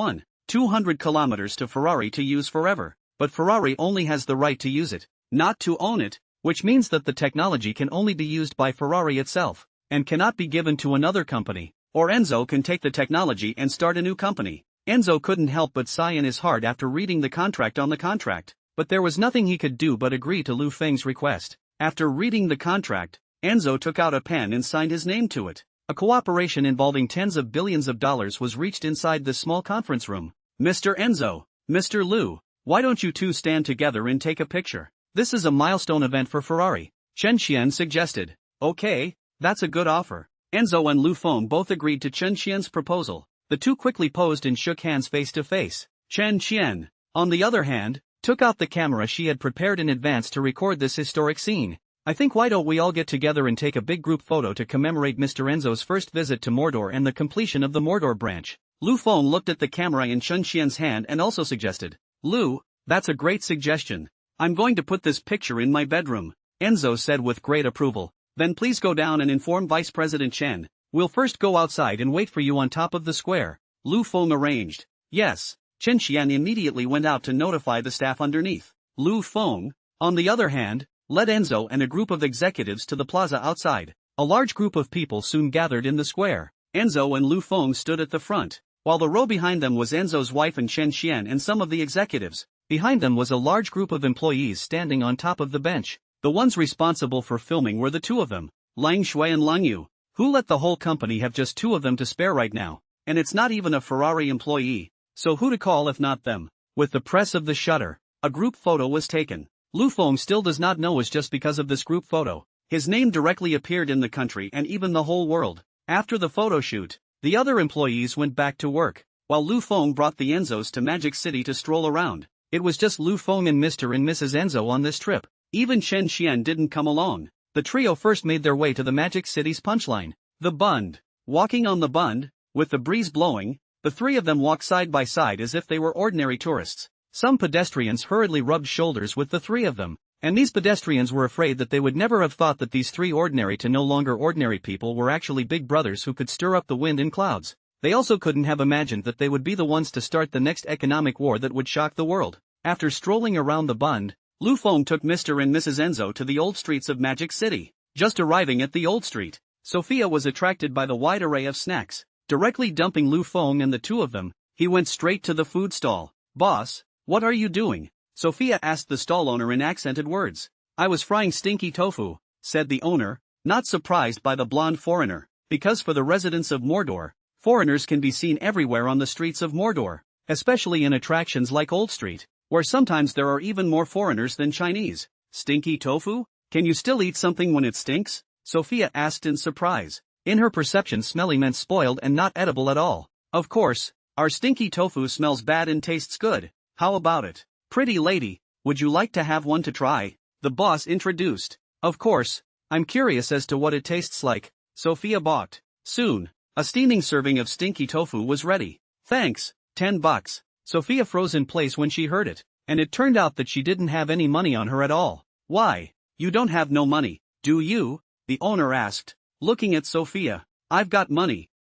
200 kilometers to Ferrari to use forever, but Ferrari only has the right to use it, not to own it, which means that the technology can only be used by Ferrari itself, and cannot be given to another company, or Enzo can take the technology and start a new company. Enzo couldn't help but sigh in his heart after reading the contract on the contract, but there was nothing he could do but agree to Lu Feng's request. After reading the contract, Enzo took out a pen and signed his name to it. A cooperation involving tens of billions of dollars was reached inside this small conference room. Mr. Enzo, Mr. Lu, why don't you two stand together and take a picture? This is a milestone event for Ferrari, Chen Xian suggested. Okay, that's a good offer. Enzo and Lu Feng both agreed to Chen Xian's proposal. The two quickly posed and shook hands face to face. Chen Xian, on the other hand, took out the camera she had prepared in advance to record this historic scene. I think why don't we all get together and take a big group photo to commemorate Mr. Enzo's first visit to Mordor and the completion of the Mordor branch. Lu Feng looked at the camera in Chen Xian's hand and also suggested. Lu, that's a great suggestion. I'm going to put this picture in my bedroom, Enzo said with great approval. Then please go down and inform Vice President Chen. We'll first go outside and wait for you on top of the square. Lu Feng arranged. Yes. Chen Xian immediately went out to notify the staff underneath. Lu Feng, on the other hand, led Enzo and a group of executives to the plaza outside. A large group of people soon gathered in the square. Enzo and Lu Feng stood at the front, while the row behind them was Enzo's wife and Chen Xian and some of the executives. Behind them was a large group of employees standing on top of the bench. The ones responsible for filming were the two of them, Lang Shui and Lang Yu. Who let the whole company have just two of them to spare right now? And it's not even a Ferrari employee, so who to call if not them? With the press of the shutter, a group photo was taken. Lu Feng still does not know it's just because of this group photo. His name directly appeared in the country and even the whole world. After the photo shoot, the other employees went back to work, while Lu Feng brought the Enzos to Magic City to stroll around. It was just Lu Feng and Mr. and Mrs. Enzo on this trip. Even Chen Xian didn't come along. The trio first made their way to the Magic City's punchline, the Bund. Walking on the Bund, with the breeze blowing, the three of them walked side by side as if they were ordinary tourists. Some pedestrians hurriedly rubbed shoulders with the three of them, and these pedestrians were afraid that they would never have thought that these three ordinary to no longer ordinary people were actually big brothers who could stir up the wind in clouds. They also couldn't have imagined that they would be the ones to start the next economic war that would shock the world. After strolling around the Bund, Lu Feng took Mr. and Mrs. Enzo to the old streets of Magic City. Just arriving at the old street, Sophia was attracted by the wide array of snacks. Directly dumping Lu Feng and the two of them, he went straight to the food stall. Boss, what are you doing? Sophia asked the stall owner in accented words. I was frying stinky tofu, said the owner, not surprised by the blonde foreigner, because for the residents of Mordor, foreigners can be seen everywhere on the streets of Mordor, especially in attractions like Old Street, where sometimes there are even more foreigners than Chinese. Stinky tofu? Can you still eat something when it stinks? Sophia asked in surprise. In her perception, smelly meant spoiled and not edible at all. Of course, our stinky tofu smells bad and tastes good. How about it? Pretty lady, would you like to have one to try? The boss introduced. Of course, I'm curious as to what it tastes like. Sophia balked. Soon, a steaming serving of stinky tofu was ready. Thanks, $10. Sophia froze in place when she heard it, and it turned out that she didn't have any money on her at all. Why? You don't have no money, do you? The owner asked, looking at Sophia. I've got money,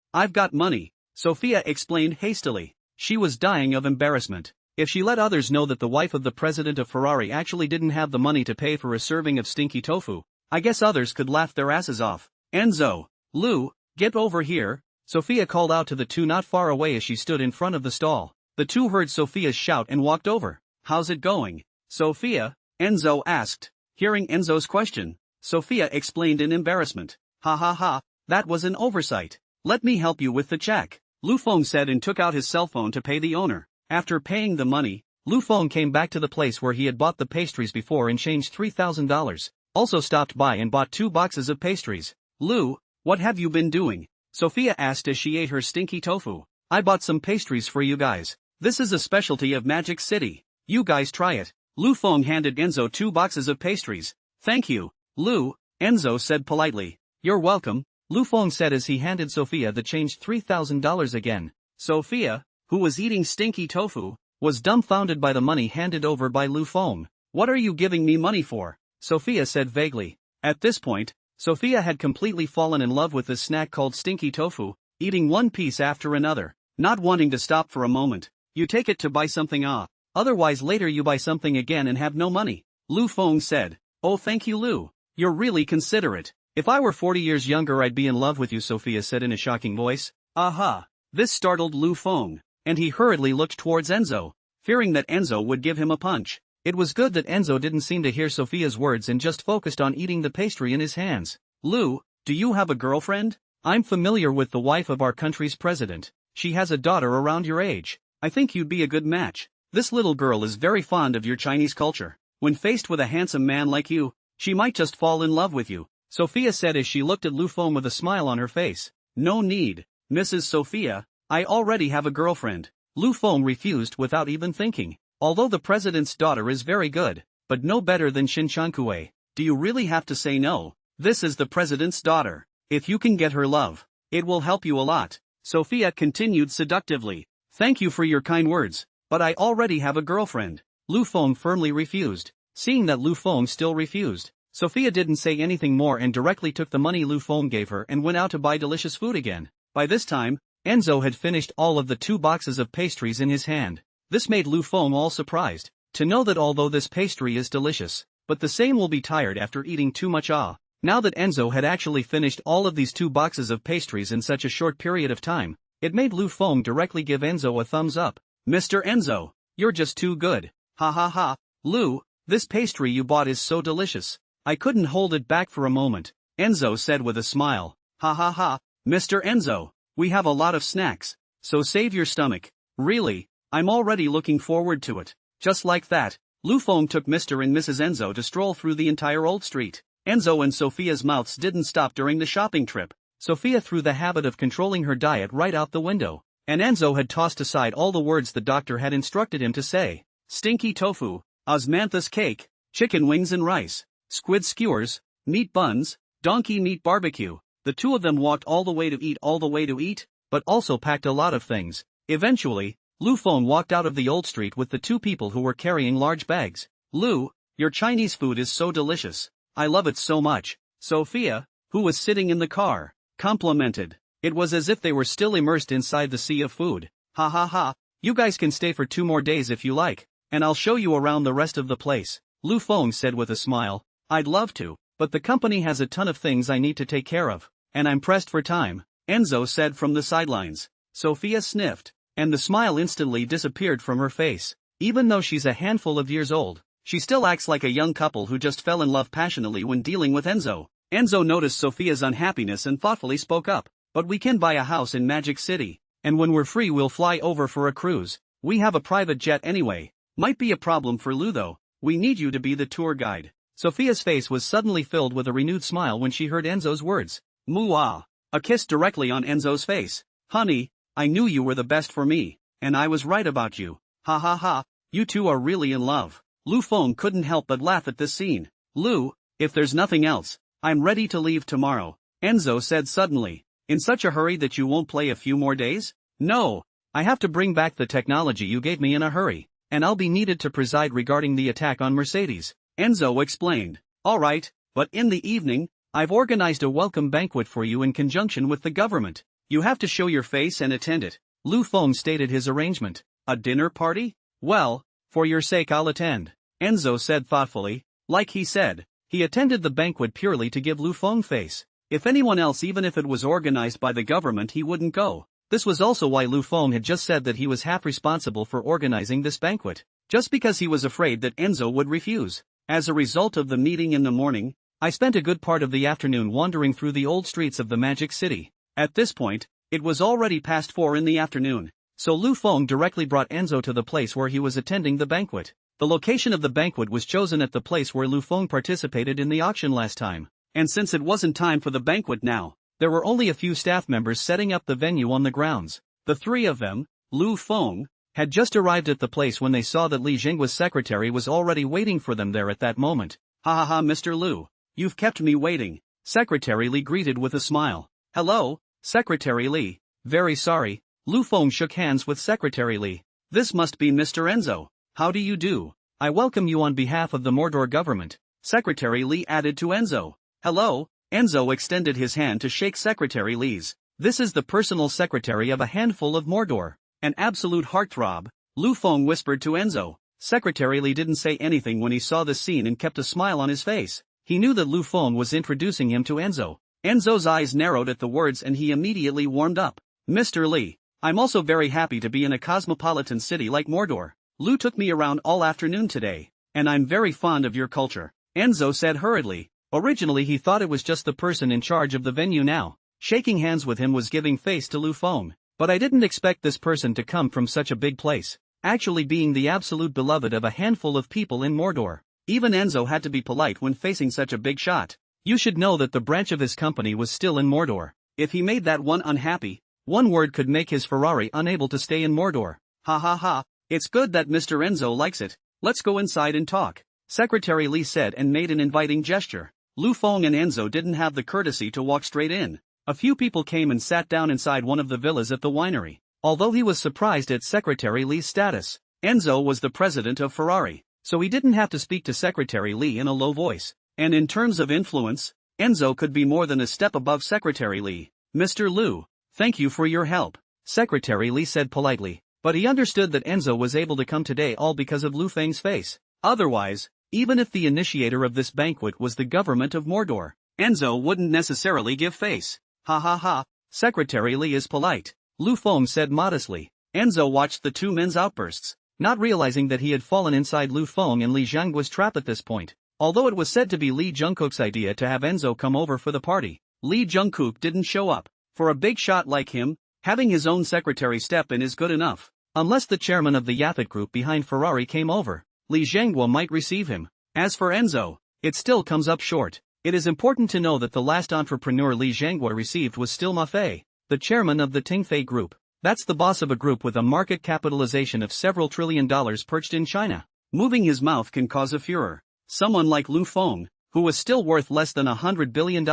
Sophia explained hastily. She was dying of embarrassment. If she let others know that the wife of the president of Ferrari actually didn't have the money to pay for a serving of stinky tofu, I guess others could laugh their asses off. Enzo, Lu, get over here, Sophia called out to the two not far away as she stood in front of the stall. The two heard Sophia's shout and walked over. How's it going, Sophia? Enzo asked. Hearing Enzo's question, Sophia explained in embarrassment. Ha ha ha, that was an oversight. Let me help you with the check, Lu Feng said and took out his cell phone to pay the owner. After paying the money, Lu Feng came back to the place where he had bought the pastries before and changed $3,000. Also stopped by and bought 2 boxes of pastries. Lu, what have you been doing? Sophia asked as she ate her stinky tofu. I bought some pastries for you guys. This is a specialty of Magic City. You guys try it. Lu Feng handed Enzo 2 boxes of pastries. Thank you, Lu, Enzo said politely. You're welcome, Lu Feng said as he handed Sophia the changed $3,000 again. Sophia, who was eating stinky tofu, was dumbfounded by the money handed over by Lu Feng. What are you giving me money for? Sophia said vaguely. At this point, Sophia had completely fallen in love with this snack called stinky tofu, eating one piece after another, not wanting to stop for a moment. You take it to buy something otherwise later you buy something again and have no money, Lu Feng said. Oh thank you Lu, you're really considerate. If I were 40 years younger I'd be in love with you, Sophia said in a shocking voice. Aha! This startled Lu Feng, and he hurriedly looked towards Enzo, fearing that Enzo would give him a punch. It was good that Enzo didn't seem to hear Sophia's words and just focused on eating the pastry in his hands. Lu, do you have a girlfriend? I'm familiar with the wife of our country's president. She has a daughter around your age. I think you'd be a good match. This little girl is very fond of your Chinese culture. When faced with a handsome man like you, she might just fall in love with you, Sophia said as she looked at Lu Feng with a smile on her face. No need, Mrs. Sophia, I already have a girlfriend. Lu Feng refused without even thinking. Although the president's daughter is very good, but no better than Shinshankue, do you really have to say no? This is the president's daughter. If you can get her love, it will help you a lot, Sophia continued seductively. Thank you for your kind words, but I already have a girlfriend. Lu Feng firmly refused. Seeing that Lu Feng still refused, Sophia didn't say anything more and directly took the money Lu Feng gave her and went out to buy delicious food again. By this time, Enzo had finished all of the 2 boxes of pastries in his hand. This made Lu Feng all surprised to know that although this pastry is delicious, but the same will be tired after eating too much. Now that Enzo had actually finished all of these 2 boxes of pastries in such a short period of time, it made Lu Feng directly give Enzo a thumbs up. Mr. Enzo, you're just too good. Ha ha ha. Lu, this pastry you bought is so delicious. I couldn't hold it back for a moment, Enzo said with a smile. Ha ha ha. Mr. Enzo, we have a lot of snacks, so save your stomach. Really, I'm already looking forward to it. Just like that, Lu Feng took Mr. and Mrs. Enzo to stroll through the entire old street. Enzo and Sophia's mouths didn't stop during the shopping trip. Sophia threw the habit of controlling her diet right out the window, and Enzo had tossed aside all the words the doctor had instructed him to say. Stinky tofu, osmanthus cake, chicken wings and rice, squid skewers, meat buns, donkey meat barbecue. The two of them walked all the way to eat, but also packed a lot of things. Eventually, Lu Feng walked out of the old street with the 2 people who were carrying large bags. Lu, your Chinese food is so delicious. I love it so much, Sophia, who was sitting in the car, complimented. It was as if they were still immersed inside the sea of food. Ha ha ha, you guys can stay for 2 more days if you like, and I'll show you around the rest of the place, Lu Feng said with a smile. I'd love to, but the company has a ton of things I need to take care of, and I'm pressed for time, Enzo said from the sidelines. Sophia sniffed, and the smile instantly disappeared from her face. Even though she's a handful of years old, she still acts like a young couple who just fell in love passionately when dealing with Enzo. Enzo noticed Sophia's unhappiness and thoughtfully spoke up. But we can buy a house in Magic City, and when we're free we'll fly over for a cruise. We have a private jet anyway. Might be a problem for Lu though. We need you to be the tour guide. Sophia's face was suddenly filled with a renewed smile when she heard Enzo's words. Mwah! A kiss directly on Enzo's face. Honey, I knew you were the best for me, and I was right about you. Ha ha ha, you two are really in love. Lu Feng couldn't help but laugh at this scene. Lu, if there's nothing else, I'm ready to leave tomorrow, Enzo said suddenly. In such a hurry that you won't play a few more days? No, I have to bring back the technology you gave me in a hurry, and I'll be needed to preside regarding the attack on Mercedes, Enzo explained. Alright, but in the evening, I've organized a welcome banquet for you in conjunction with the government. You have to show your face and attend it, Lu Feng stated his arrangement. A dinner party? Well, for your sake I'll attend, Enzo said thoughtfully. Like he said, he attended the banquet purely to give Lu Feng face. If anyone else, even if it was organized by the government, he wouldn't go. This was also why Lu Feng had just said that he was half responsible for organizing this banquet, just because he was afraid that Enzo would refuse. As a result of the meeting in the morning, I spent a good part of the afternoon wandering through the old streets of the Magic City. At this point, it was already past 4 in the afternoon, so Lu Feng directly brought Enzo to the place where he was attending the banquet. The location of the banquet was chosen at the place where Lu Feng participated in the auction last time. And since it wasn't time for the banquet now, there were only a few staff members setting up the venue on the grounds. The 3 of them, Lu Feng, had just arrived at the place when they saw that Li Jinghua's secretary was already waiting for them there at that moment. Ha ha ha, Mr. Lu. You've kept me waiting. Secretary Li greeted with a smile. Hello, Secretary Li. Very sorry. Lu Feng shook hands with Secretary Li. This must be Mr. Enzo. How do you do? I welcome you on behalf of the Mordor government. Secretary Li added to Enzo. Hello. Enzo extended his hand to shake Secretary Li's. This is the personal secretary of a handful of Mordor. An absolute heartthrob. Lu Feng whispered to Enzo. Secretary Li didn't say anything when he saw the scene and kept a smile on his face. He knew that Lu Feng was introducing him to Enzo. Enzo's eyes narrowed at the words and he immediately warmed up. Mr. Li, I'm also very happy to be in a cosmopolitan city like Mordor. Lu took me around all afternoon today, and I'm very fond of your culture, Enzo said hurriedly. Originally he thought it was just the person in charge of the venue now. Shaking hands with him was giving face to Lu Feng. But I didn't expect this person to come from such a big place, actually being the absolute beloved of a handful of people in Mordor. Even Enzo had to be polite when facing such a big shot. You should know that the branch of his company was still in Mordor. If he made that one unhappy, one word could make his Ferrari unable to stay in Mordor. Ha ha ha, it's good that Mr. Enzo likes it. Let's go inside and talk, Secretary Li said and made an inviting gesture. Lu Feng and Enzo didn't have the courtesy to walk straight in. A few people came and sat down inside one of the villas at the winery. Although he was surprised at Secretary Li's status, Enzo was the president of Ferrari, so he didn't have to speak to Secretary Li in a low voice. And in terms of influence, Enzo could be more than a step above Secretary Li. Mr. Lu, thank you for your help, Secretary Li said politely, but he understood that Enzo was able to come today all because of Lu Feng's face. Otherwise, even if the initiator of this banquet was the government of Mordor, Enzo wouldn't necessarily give face. Ha ha ha, Secretary Li is polite, Lu Feng said modestly. Enzo watched the two men's outbursts, not realizing that he had fallen inside Lu Feng and Li Jinghua's trap at this point. Although it was said to be Li Jungkook's idea to have Enzo come over for the party, Li Jungkook didn't show up. For a big shot like him, having his own secretary step in is good enough. Unless the chairman of the Yaphet group behind Ferrari came over, Li Jinghua might receive him. As for Enzo, it still comes up short. It is important to know that the last entrepreneur Li Jinghua received was still Ma Fei, the chairman of the Tingfei group. That's the boss of a group with a market capitalization of several $1 trillion perched in China. Moving his mouth can cause a furor. Someone like Lu Feng, who was still worth less than $100 billion,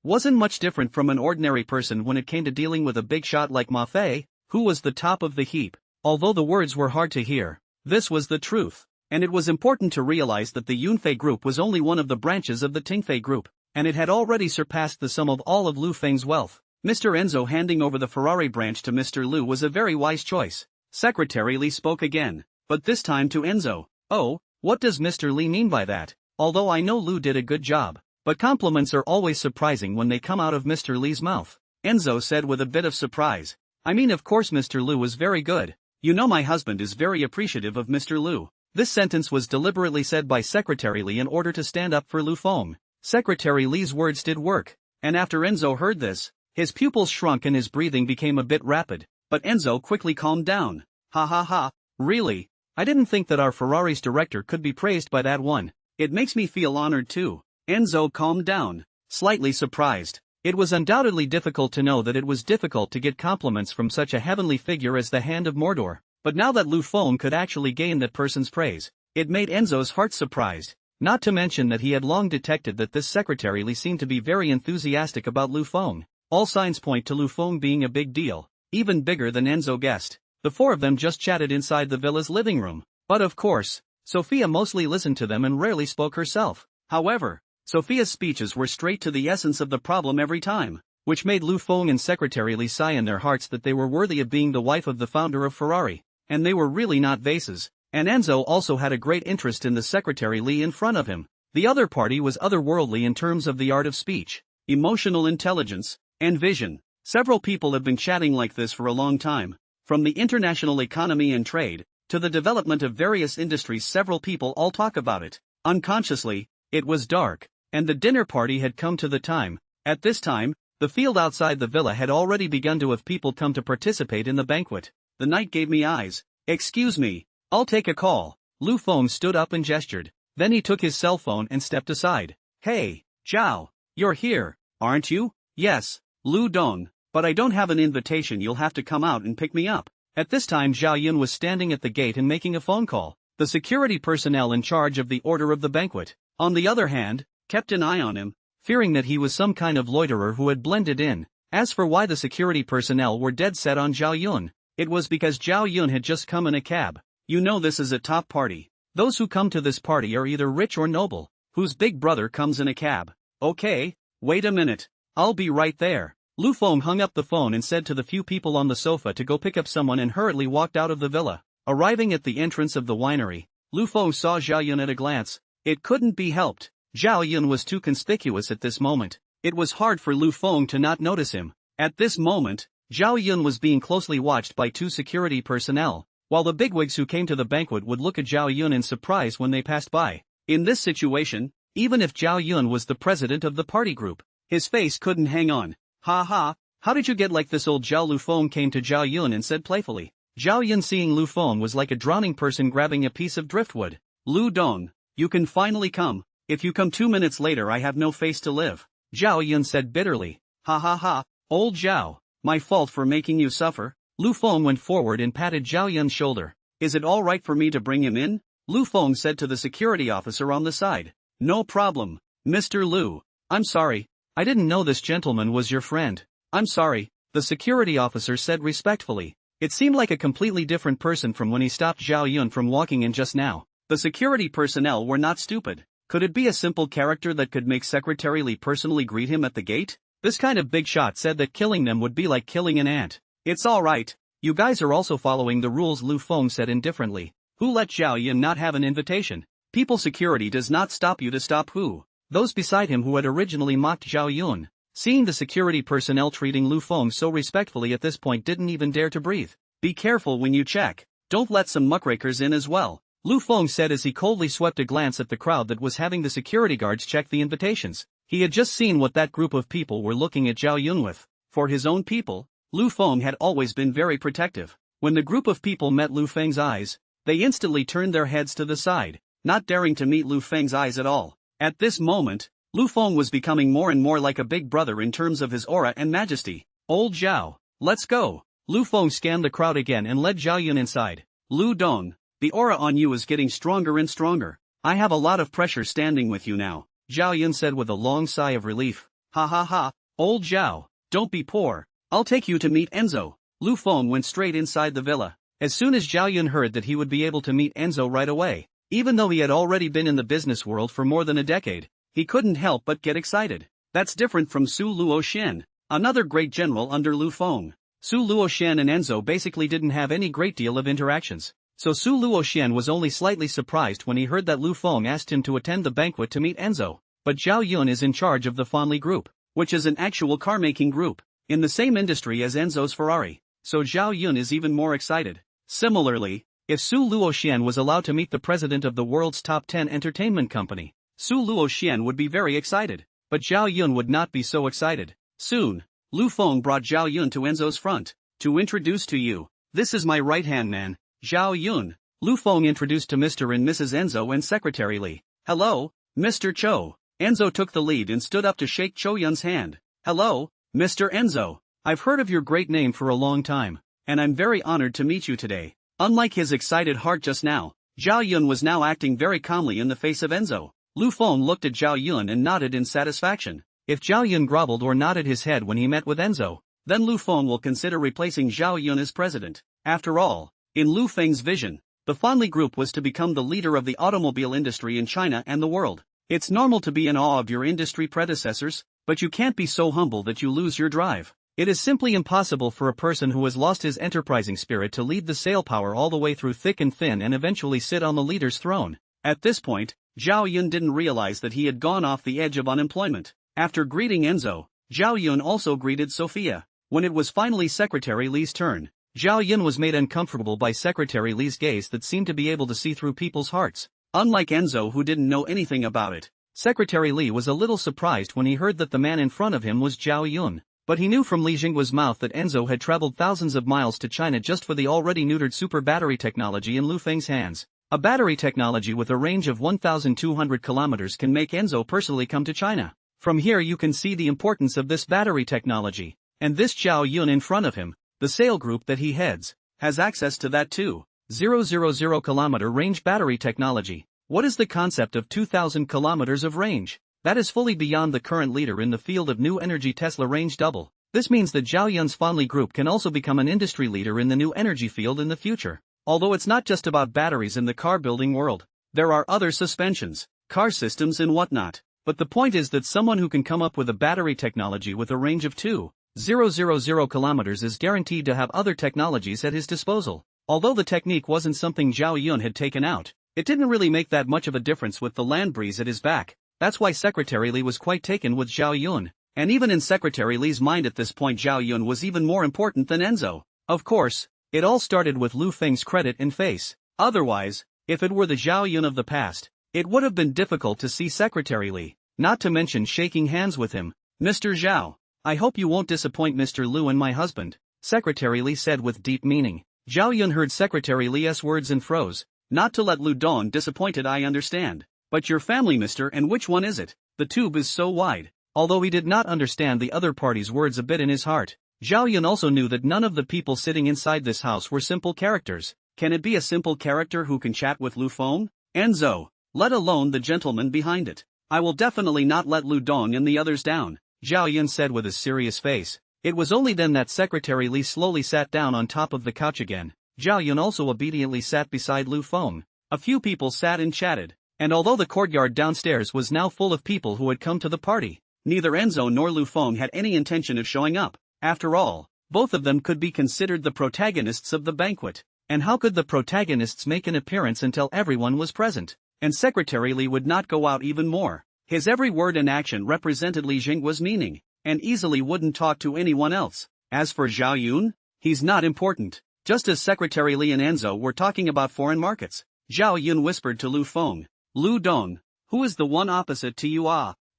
wasn't much different from an ordinary person when it came to dealing with a big shot like Ma Fei, who was the top of the heap. Although the words were hard to hear, this was the truth. And it was important to realize that the Yunfei group was only one of the branches of the Tingfei group, and it had already surpassed the sum of all of Lu Feng's wealth. Mr. Enzo handing over the Ferrari branch to Mr. Lu was a very wise choice. Secretary Li spoke again, but this time to Enzo. Oh, what does Mr. Li mean by that? Although I know Lu did a good job, but compliments are always surprising when they come out of Mr. Li's mouth, Enzo said with a bit of surprise. I mean, of course Mr. Lu was very good. You know, my husband is very appreciative of Mr. Lu. This sentence was deliberately said by Secretary Li in order to stand up for Lu Feng. Secretary Li's words did work, and after Enzo heard this, his pupils shrunk and his breathing became a bit rapid, but Enzo quickly calmed down. Ha ha ha, really? I didn't think that our Ferrari's director could be praised by that one. It makes me feel honored too. Enzo calmed down, slightly surprised. It was undoubtedly difficult to know that it was difficult to get compliments from such a heavenly figure as the Hand of Mordor. But now that Lu Feng could actually gain that person's praise, it made Enzo's heart surprised, not to mention that he had long detected that this Secretary Li seemed to be very enthusiastic about Lu Feng. All signs point to Lu Feng being a big deal, even bigger than Enzo guessed. The four of them just chatted inside the villa's living room, but of course, Sophia mostly listened to them and rarely spoke herself. However, Sophia's speeches were straight to the essence of the problem every time, which made Lu Feng and Secretary Li sigh in their hearts that they were worthy of being the wife of the founder of Ferrari. And they were really not vases, and Enzo also had a great interest in the Secretary Li in front of him. The other party was otherworldly in terms of the art of speech, emotional intelligence, and vision. Several people have been chatting like this for a long time. From the international economy and trade, to the development of various industries, several people all talk about it. Unconsciously, it was dark, and the dinner party had come to the time. At this time, the field outside the villa had already begun to have people come to participate in the banquet. The night gave me eyes. Excuse me, I'll take a call. Lu Feng stood up and gestured. Then he took his cell phone and stepped aside. Hey, Zhao, you're here, aren't you? Yes, Lu Dong, but I don't have an invitation. You'll have to come out and pick me up. At this time Zhao Yun was standing at the gate and making a phone call. The security personnel in charge of the order of the banquet, on the other hand, kept an eye on him, fearing that he was some kind of loiterer who had blended in. As for why the security personnel were dead set on Zhao Yun, it was because Zhao Yun had just come in a cab. You know this is a top party. Those who come to this party are either rich or noble, whose big brother comes in a cab. Okay, wait a minute. I'll be right there. Lu Feng hung up the phone and said to the few people on the sofa to go pick up someone and hurriedly walked out of the villa. Arriving at the entrance of the winery, Lu Feng saw Zhao Yun at a glance. It couldn't be helped. Zhao Yun was too conspicuous at this moment. It was hard for Lu Feng to not notice him. At this moment, Zhao Yun was being closely watched by two security personnel, while the bigwigs who came to the banquet would look at Zhao Yun in surprise when they passed by. In this situation, even if Zhao Yun was the president of the party group, his face couldn't hang on. Ha ha, how did you get like this, old Zhao? Lu Feng came to Zhao Yun and said playfully. Zhao Yun, seeing Lu Feng, was like a drowning person grabbing a piece of driftwood. Lu Dong, you can finally come. If you come 2 minutes later I have no face to live. Zhao Yun said bitterly. Ha ha ha, old Zhao, my fault for making you suffer. Lu Feng went forward and patted Zhao Yun's shoulder. Is it all right for me to bring him in? Lu Feng said to the security officer on the side. No problem, Mr. Lu. I'm sorry, I didn't know this gentleman was your friend. I'm sorry, the security officer said respectfully. It seemed like a completely different person from when he stopped Zhao Yun from walking in just now. The security personnel were not stupid. Could it be a simple character that could make Secretary Li personally greet him at the gate? This kind of big shot said that killing them would be like killing an ant. It's alright, you guys are also following the rules, Lu Feng said indifferently. Who let Zhao Yun not have an invitation? People security does not stop you to stop who? Those beside him who had originally mocked Zhao Yun. Seeing the security personnel treating Lu Feng so respectfully at this point didn't even dare to breathe. Be careful when you check. Don't let some muckrakers in as well, Lu Feng said as he coldly swept a glance at the crowd that was having the security guards check the invitations. He had just seen what that group of people were looking at Zhao Yun with. For his own people, Lu Feng had always been very protective. When the group of people met Lu Feng's eyes, they instantly turned their heads to the side, not daring to meet Lu Feng's eyes at all. At this moment, Lu Feng was becoming more and more like a big brother in terms of his aura and majesty. Old Zhao, let's go. Lu Feng scanned the crowd again and led Zhao Yun inside. Lu Dong, the aura on you is getting stronger and stronger. I have a lot of pressure standing with you now, Zhao Yun said with a long sigh of relief. Ha ha ha, old Zhao, don't be poor. I'll take you to meet Enzo. Lu Feng went straight inside the villa. As soon as Zhao Yun heard that he would be able to meet Enzo right away, even though he had already been in the business world for more than a decade, he couldn't help but get excited. That's different from Su Luoxian, another great general under Lu Feng. Su Luoxian and Enzo basically didn't have any great deal of interactions, so Su Luoxian was only slightly surprised when he heard that Lu Feng asked him to attend the banquet to meet Enzo. But Zhao Yun is in charge of the Fanli Group, which is an actual car-making group, in the same industry as Enzo's Ferrari, so Zhao Yun is even more excited. Similarly, if Su Luoxian was allowed to meet the president of the world's top 10 entertainment company, Su Luoxian would be very excited, but Zhao Yun would not be so excited. Soon, Lu Feng brought Zhao Yun to Enzo's front. To introduce to you, this is my right-hand man, Zhao Yun. Lu Feng introduced to Mr. and Mrs. Enzo and Secretary Li. Hello, Mr. Cho. Enzo took the lead and stood up to shake Cho Yun's hand. Hello, Mr. Enzo. I've heard of your great name for a long time, and I'm very honored to meet you today. Unlike his excited heart just now, Zhao Yun was now acting very calmly in the face of Enzo. Lu Feng looked at Zhao Yun and nodded in satisfaction. If Zhao Yun groveled or nodded his head when he met with Enzo, then Lu Feng will consider replacing Zhao Yun as president. After all, in Lu Feng's vision, the Fanli Group was to become the leader of the automobile industry in China and the world. It's normal to be in awe of your industry predecessors, but you can't be so humble that you lose your drive. It is simply impossible for a person who has lost his enterprising spirit to lead the sale power all the way through thick and thin and eventually sit on the leader's throne. At this point, Zhao Yun didn't realize that he had gone off the edge of unemployment. After greeting Enzo, Zhao Yun also greeted Sophia. When it was finally Secretary Li's turn, Zhao Yun was made uncomfortable by Secretary Li's gaze that seemed to be able to see through people's hearts. Unlike Enzo, who didn't know anything about it, Secretary Li was a little surprised when he heard that the man in front of him was Zhao Yun. But he knew from Li Jingguo's mouth that Enzo had traveled thousands of miles to China just for the already neutered super battery technology in Lu Feng's hands. A battery technology with a range of 1,200 kilometers can make Enzo personally come to China. From here you can see the importance of this battery technology. And this Zhao Yun in front of him, the sale group that he heads, has access to that too. 000 kilometer range battery technology. What is the concept of 2000 kilometers of range? That is fully beyond the current leader in the field of new energy Tesla range double. This means that Zhao Yun's Fondly Group can also become an industry leader in the new energy field in the future. Although it's not just about batteries in the car building world. There are other suspensions, car systems and whatnot. But the point is that someone who can come up with a battery technology with a range of 2,000 kilometers is guaranteed to have other technologies at his disposal. Although the technique wasn't something Zhao Yun had taken out, it didn't really make that much of a difference with the land breeze at his back. That's why Secretary Li was quite taken with Zhao Yun. And even in Secretary Li's mind at this point, Zhao Yun was even more important than Enzo. Of course, it all started with Lu Feng's credit and face. Otherwise, if it were the Zhao Yun of the past, it would have been difficult to see Secretary Li, not to mention shaking hands with him. Mr. Zhao, I hope you won't disappoint Mr. Lu and my husband, Secretary Li said with deep meaning. Zhao Yun heard Secretary Li's words and froze. Not to let Lu Dong disappointed, I understand. But your family, mister, and which one is it? The tube is so wide. Although he did not understand the other party's words a bit in his heart, Zhao Yun also knew that none of the people sitting inside this house were simple characters. Can it be a simple character who can chat with Lu Feng? Enzo, let alone the gentleman behind it. I will definitely not let Lu Dong and the others down, Zhao Yun said with a serious face. It was only then that Secretary Li slowly sat down on top of the couch again. Zhao Yun also obediently sat beside Lu Feng. A few people sat and chatted, and although the courtyard downstairs was now full of people who had come to the party, neither Enzo nor Lu Feng had any intention of showing up. After all, both of them could be considered the protagonists of the banquet. And how could the protagonists make an appearance until everyone was present? And Secretary Li would not go out even more. His every word and action represented Li Jinghua's meaning, and easily wouldn't talk to anyone else. As for Zhao Yun, he's not important. Just as Secretary Li and Enzo were talking about foreign markets, Zhao Yun whispered to Lu Feng, Lu Dong, who is the one opposite to you?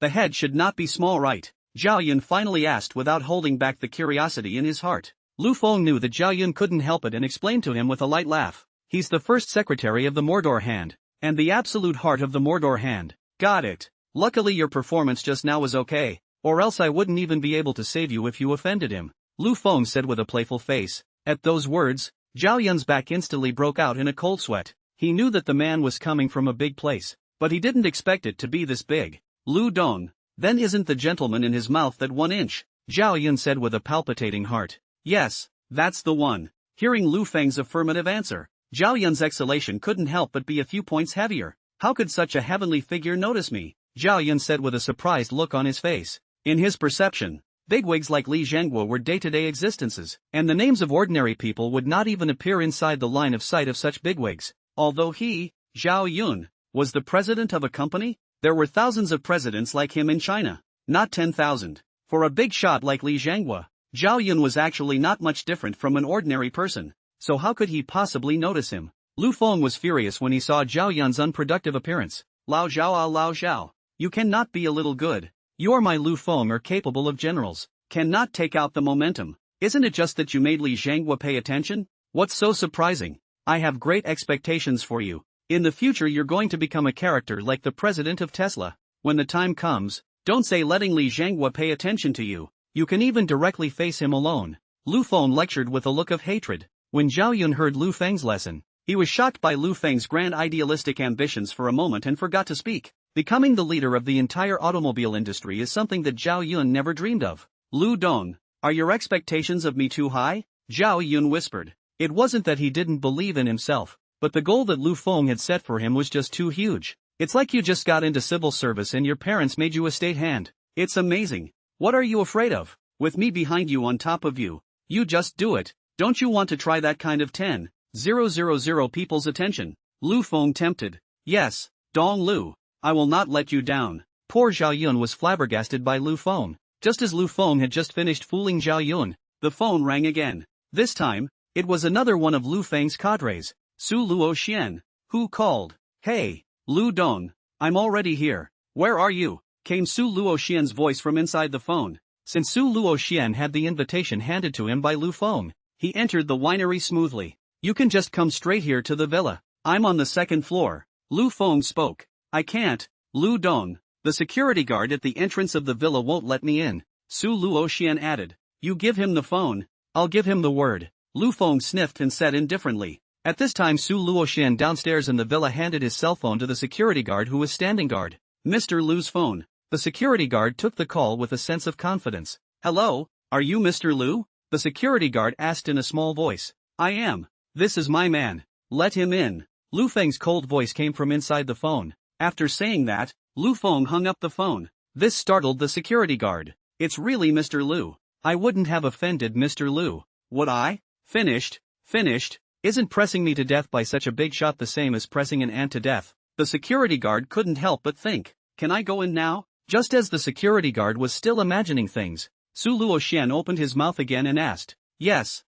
The head should not be small, right? Zhao Yun finally asked without holding back the curiosity in his heart. Lu Feng knew that Zhao Yun couldn't help it and explained to him with a light laugh. He's the first secretary of the Mordor Hand, and the absolute heart of the Mordor Hand. Got it. Luckily your performance just now was okay, or else I wouldn't even be able to save you if you offended him, Lu Feng said with a playful face. At those words, Zhao Yun's back instantly broke out in a cold sweat. He knew that the man was coming from a big place, but he didn't expect it to be this big. Lu Dong, then isn't the gentleman in his mouth that 1 inch? Zhao Yun said with a palpitating heart. Yes, that's the one. Hearing Lu Feng's affirmative answer, Zhao Yun's exhalation couldn't help but be a few points heavier. How could such a heavenly figure notice me? Zhao Yun said with a surprised look on his face. In his perception, bigwigs like Li Zhenghua were day-to-day existences, and the names of ordinary people would not even appear inside the line of sight of such bigwigs. Although he, Zhao Yun, was the president of a company, there were thousands of presidents like him in China, not 10,000. For a big shot like Li Zhenghua, Zhao Yun was actually not much different from an ordinary person, so how could he possibly notice him? Lu Feng was furious when he saw Zhao Yun's unproductive appearance. Lao Zhao, you cannot be a little good. You or my Lu Feng are capable of generals, cannot take out the momentum. Isn't it just that you made Li Zhenghua pay attention? What's so surprising? I have great expectations for you. In the future you're going to become a character like the president of Tesla. When the time comes, don't say letting Li Zhenghua pay attention to you. You can even directly face him alone. Lu Feng lectured with a look of hatred. When Zhao Yun heard Lu Feng's lesson, he was shocked by Lu Feng's grand idealistic ambitions for a moment and forgot to speak. Becoming the leader of the entire automobile industry is something that Zhao Yun never dreamed of. Lu Dong, are your expectations of me too high? Zhao Yun whispered. It wasn't that he didn't believe in himself, but the goal that Lu Feng had set for him was just too huge. It's like you just got into civil service and your parents made you a state hand. It's amazing. What are you afraid of? With me behind you on top of you, you just do it. Don't you want to try that kind of 10,000 people's attention? Lu Feng tempted. Yes, Dong Lu, I will not let you down. Poor Zhao Yun was flabbergasted by Lu Feng. Just as Lu Feng had just finished fooling Zhao Yun, the phone rang again. This time, it was another one of Lu Feng's cadres, Su Luoxian, who called. Hey, Lu Dong, I'm already here. Where are you? Came Su Luoxian's voice from inside the phone. Since Su Luoxian had the invitation handed to him by Lu Feng, he entered the winery smoothly. You can just come straight here to the villa. I'm on the 2nd floor. Lu Feng spoke. I can't, Lu Dong. The security guard at the entrance of the villa won't let me in. Su Luoxian added. You give him the phone, I'll give him the word. Lu Feng sniffed and said indifferently. At this time Su Luoxian downstairs in the villa handed his cell phone to the security guard who was standing guard. Mr. Lu's phone. The security guard took the call with a sense of confidence. Hello, are you Mr. Lu? The security guard asked in a small voice. I am. This is my man. Let him in. Lu Feng's cold voice came from inside the phone. After saying that, Lu Feng hung up the phone. This startled the security guard. It's really Mr. Lu. I wouldn't have offended Mr. Lu. Would I? Finished. Isn't pressing me to death by such a big shot the same as pressing an ant to death? The security guard couldn't help but think. Can I go in now? Just as the security guard was still imagining things, Su Luoxian opened his mouth again and asked. Yes,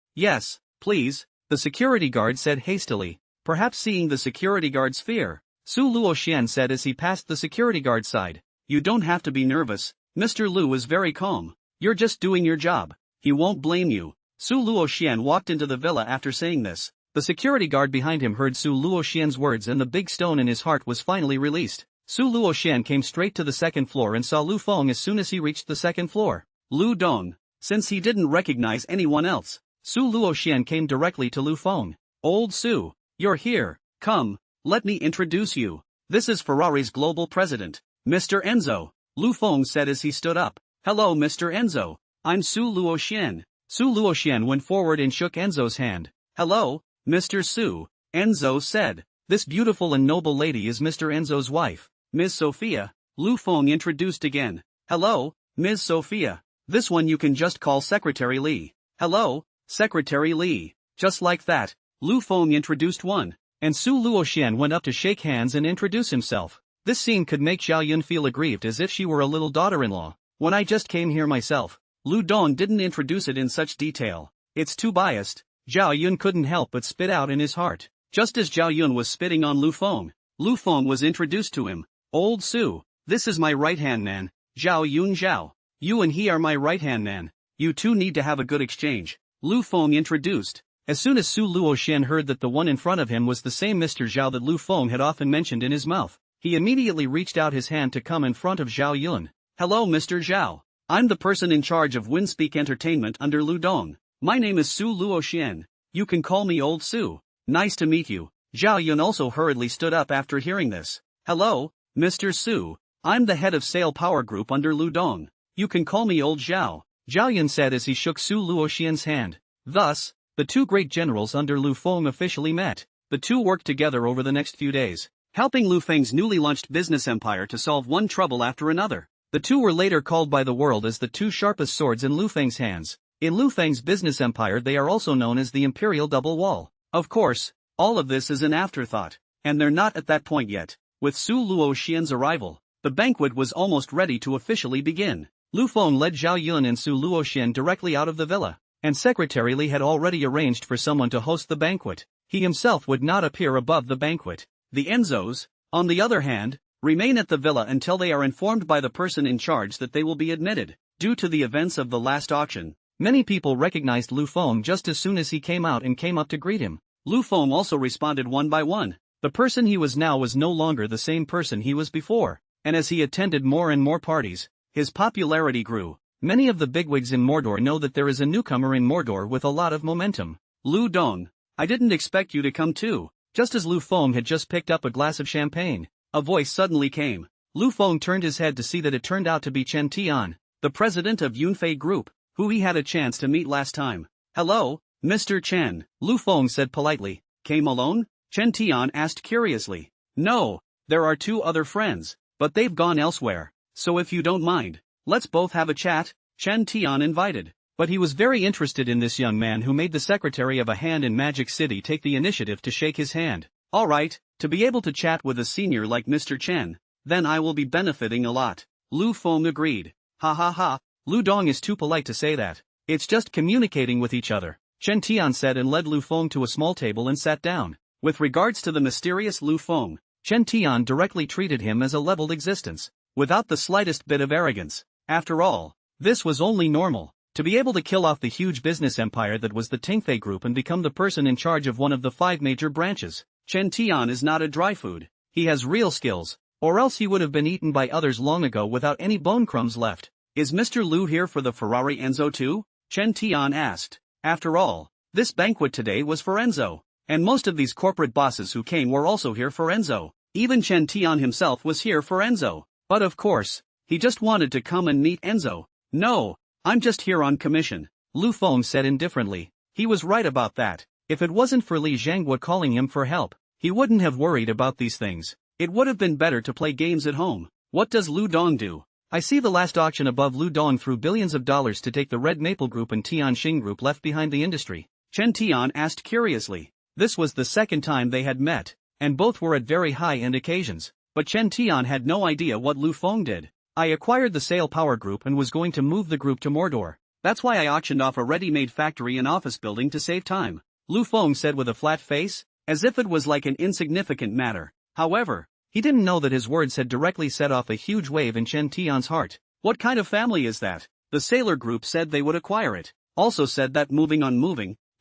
please, the security guard said hastily. Perhaps seeing the security guard's fear, Su Luoxian said as he passed the security guard's side. You don't have to be nervous, Mr. Lu is very calm. You're just doing your job. He won't blame you. Su Luoxian walked into the villa after saying this. The security guard behind him heard Su Luoxian's words and the big stone in his heart was finally released. Su Luoxian came straight to the second floor and saw Lu Feng as soon as he reached the second floor. Lu Dong. Since he didn't recognize anyone else, Su Luoxian came directly to Lu Feng. Old Su, you're here. Come, let me introduce you. This is Ferrari's global president, Mr. Enzo. Lu Feng said as he stood up. Hello Mr. Enzo. I'm Su Luoxian. Su Luoxian went forward and shook Enzo's hand. Hello, Mr. Su, Enzo said. This beautiful and noble lady is Mr. Enzo's wife, Ms. Sophia. Lu Feng introduced again. Hello, Ms. Sophia. This one you can just call Secretary Li. Hello, Secretary Li. Just like that, Lu Feng introduced one, and Su Luoxian went up to shake hands and introduce himself. This scene could make Zhao Yun feel aggrieved as if she were a little daughter-in-law. When I just came here myself, Lu Dong didn't introduce it in such detail. It's too biased. Zhao Yun couldn't help but spit out in his heart. Just as Zhao Yun was spitting on Lu Feng was introduced to him. Old Su, this is my right-hand man, Zhao Yun Zhao. You and he are my right-hand man. You two need to have a good exchange. Lu Feng introduced. As soon as Su Luoxian heard that the one in front of him was the same Mr. Zhao that Lu Feng had often mentioned in his mouth, he immediately reached out his hand to come in front of Zhao Yun. Hello Mr. Zhao. I'm the person in charge of Winspeak Entertainment under Lu Dong. My name is Su Luoxian. You can call me Old Su. Nice to meet you. Zhao Yun also hurriedly stood up after hearing this. Hello, Mr. Su. I'm the head of Sale Power Group under Lu Dong. You can call me Old Zhao. Zhao Yun said as he shook Su Luoxian's hand. Thus, the two great generals under Lu Feng officially met. The two worked together over the next few days, helping Lu Feng's newly launched business empire to solve one trouble after another. The two were later called by the world as the two sharpest swords in Lu Feng's hands. In Lu Feng's business empire they are also known as the Imperial Double Wall. Of course, all of this is an afterthought, and they're not at that point yet. With Su Luoxian's arrival, the banquet was almost ready to officially begin. Lu Feng led Zhao Yun and Su Luoxian directly out of the villa, and Secretary Li had already arranged for someone to host the banquet. He himself would not appear above the banquet. The Enzos, on the other hand, remain at the villa until they are informed by the person in charge that they will be admitted. Due to the events of the last auction, many people recognized Lu Feng just as soon as he came out and came up to greet him. Lu Feng also responded one by one. The person he was now was no longer the same person he was before, and as he attended more and more parties, his popularity grew. Many of the bigwigs in Mordor know that there is a newcomer in Mordor with a lot of momentum. Lu Dong, I didn't expect you to come too. Just as Lu Feng had just picked up a glass of champagne, a voice suddenly came. Lu Feng turned his head to see that it turned out to be Chen Tian, the president of Yunfei Group, who he had a chance to meet last time. Hello, Mr. Chen, Lu Feng said politely. Came alone? Chen Tian asked curiously. No, there are two other friends, but they've gone elsewhere, so if you don't mind, let's both have a chat, Chen Tian invited. But he was very interested in this young man who made the secretary of a hand in Magic City take the initiative to shake his hand. Alright, to be able to chat with a senior like Mr. Chen, then I will be benefiting a lot. Lu Feng agreed. Ha ha ha, Lu Dong is too polite to say that. It's just communicating with each other, Chen Tian said and led Lu Feng to a small table and sat down. With regards to the mysterious Lu Feng, Chen Tian directly treated him as a leveled existence, without the slightest bit of arrogance. After all, this was only normal. To be able to kill off the huge business empire that was the Tingfei Group and become the person in charge of one of the 5 major branches, Chen Tian is not a dry food. He has real skills, or else he would have been eaten by others long ago without any bone crumbs left. Is Mr. Lu here for the Ferrari Enzo too? Chen Tian asked. After all, This banquet today was for Enzo. And most of these corporate bosses who came were also here for Enzo. Even Chen Tian himself was here for Enzo. But of course, he just wanted to come and meet Enzo. No, I'm just here on commission, Lu Feng said indifferently. He was right about that. If it wasn't for Li Zhanghua calling him for help, he wouldn't have worried about these things. It would have been better to play games at home. What does Lu Dong do? I see the last auction above Lu Dong threw billions of dollars to take the Red Maple Group and Tianxing Group left behind the industry. Chen Tian asked curiously. This was the second time they had met, and both were at very high-end occasions. But Chen Tian had no idea what Lu Feng did. I acquired the Sale Power Group and was going to move the group to Mordor. That's why I auctioned off a ready-made factory and office building to save time, Lu Feng said with a flat face, as if it was like an insignificant matter. However, he didn't know that his words had directly set off a huge wave in Chen Tian's heart. What kind of family is that? The Sailor Group said they would acquire it. Also said that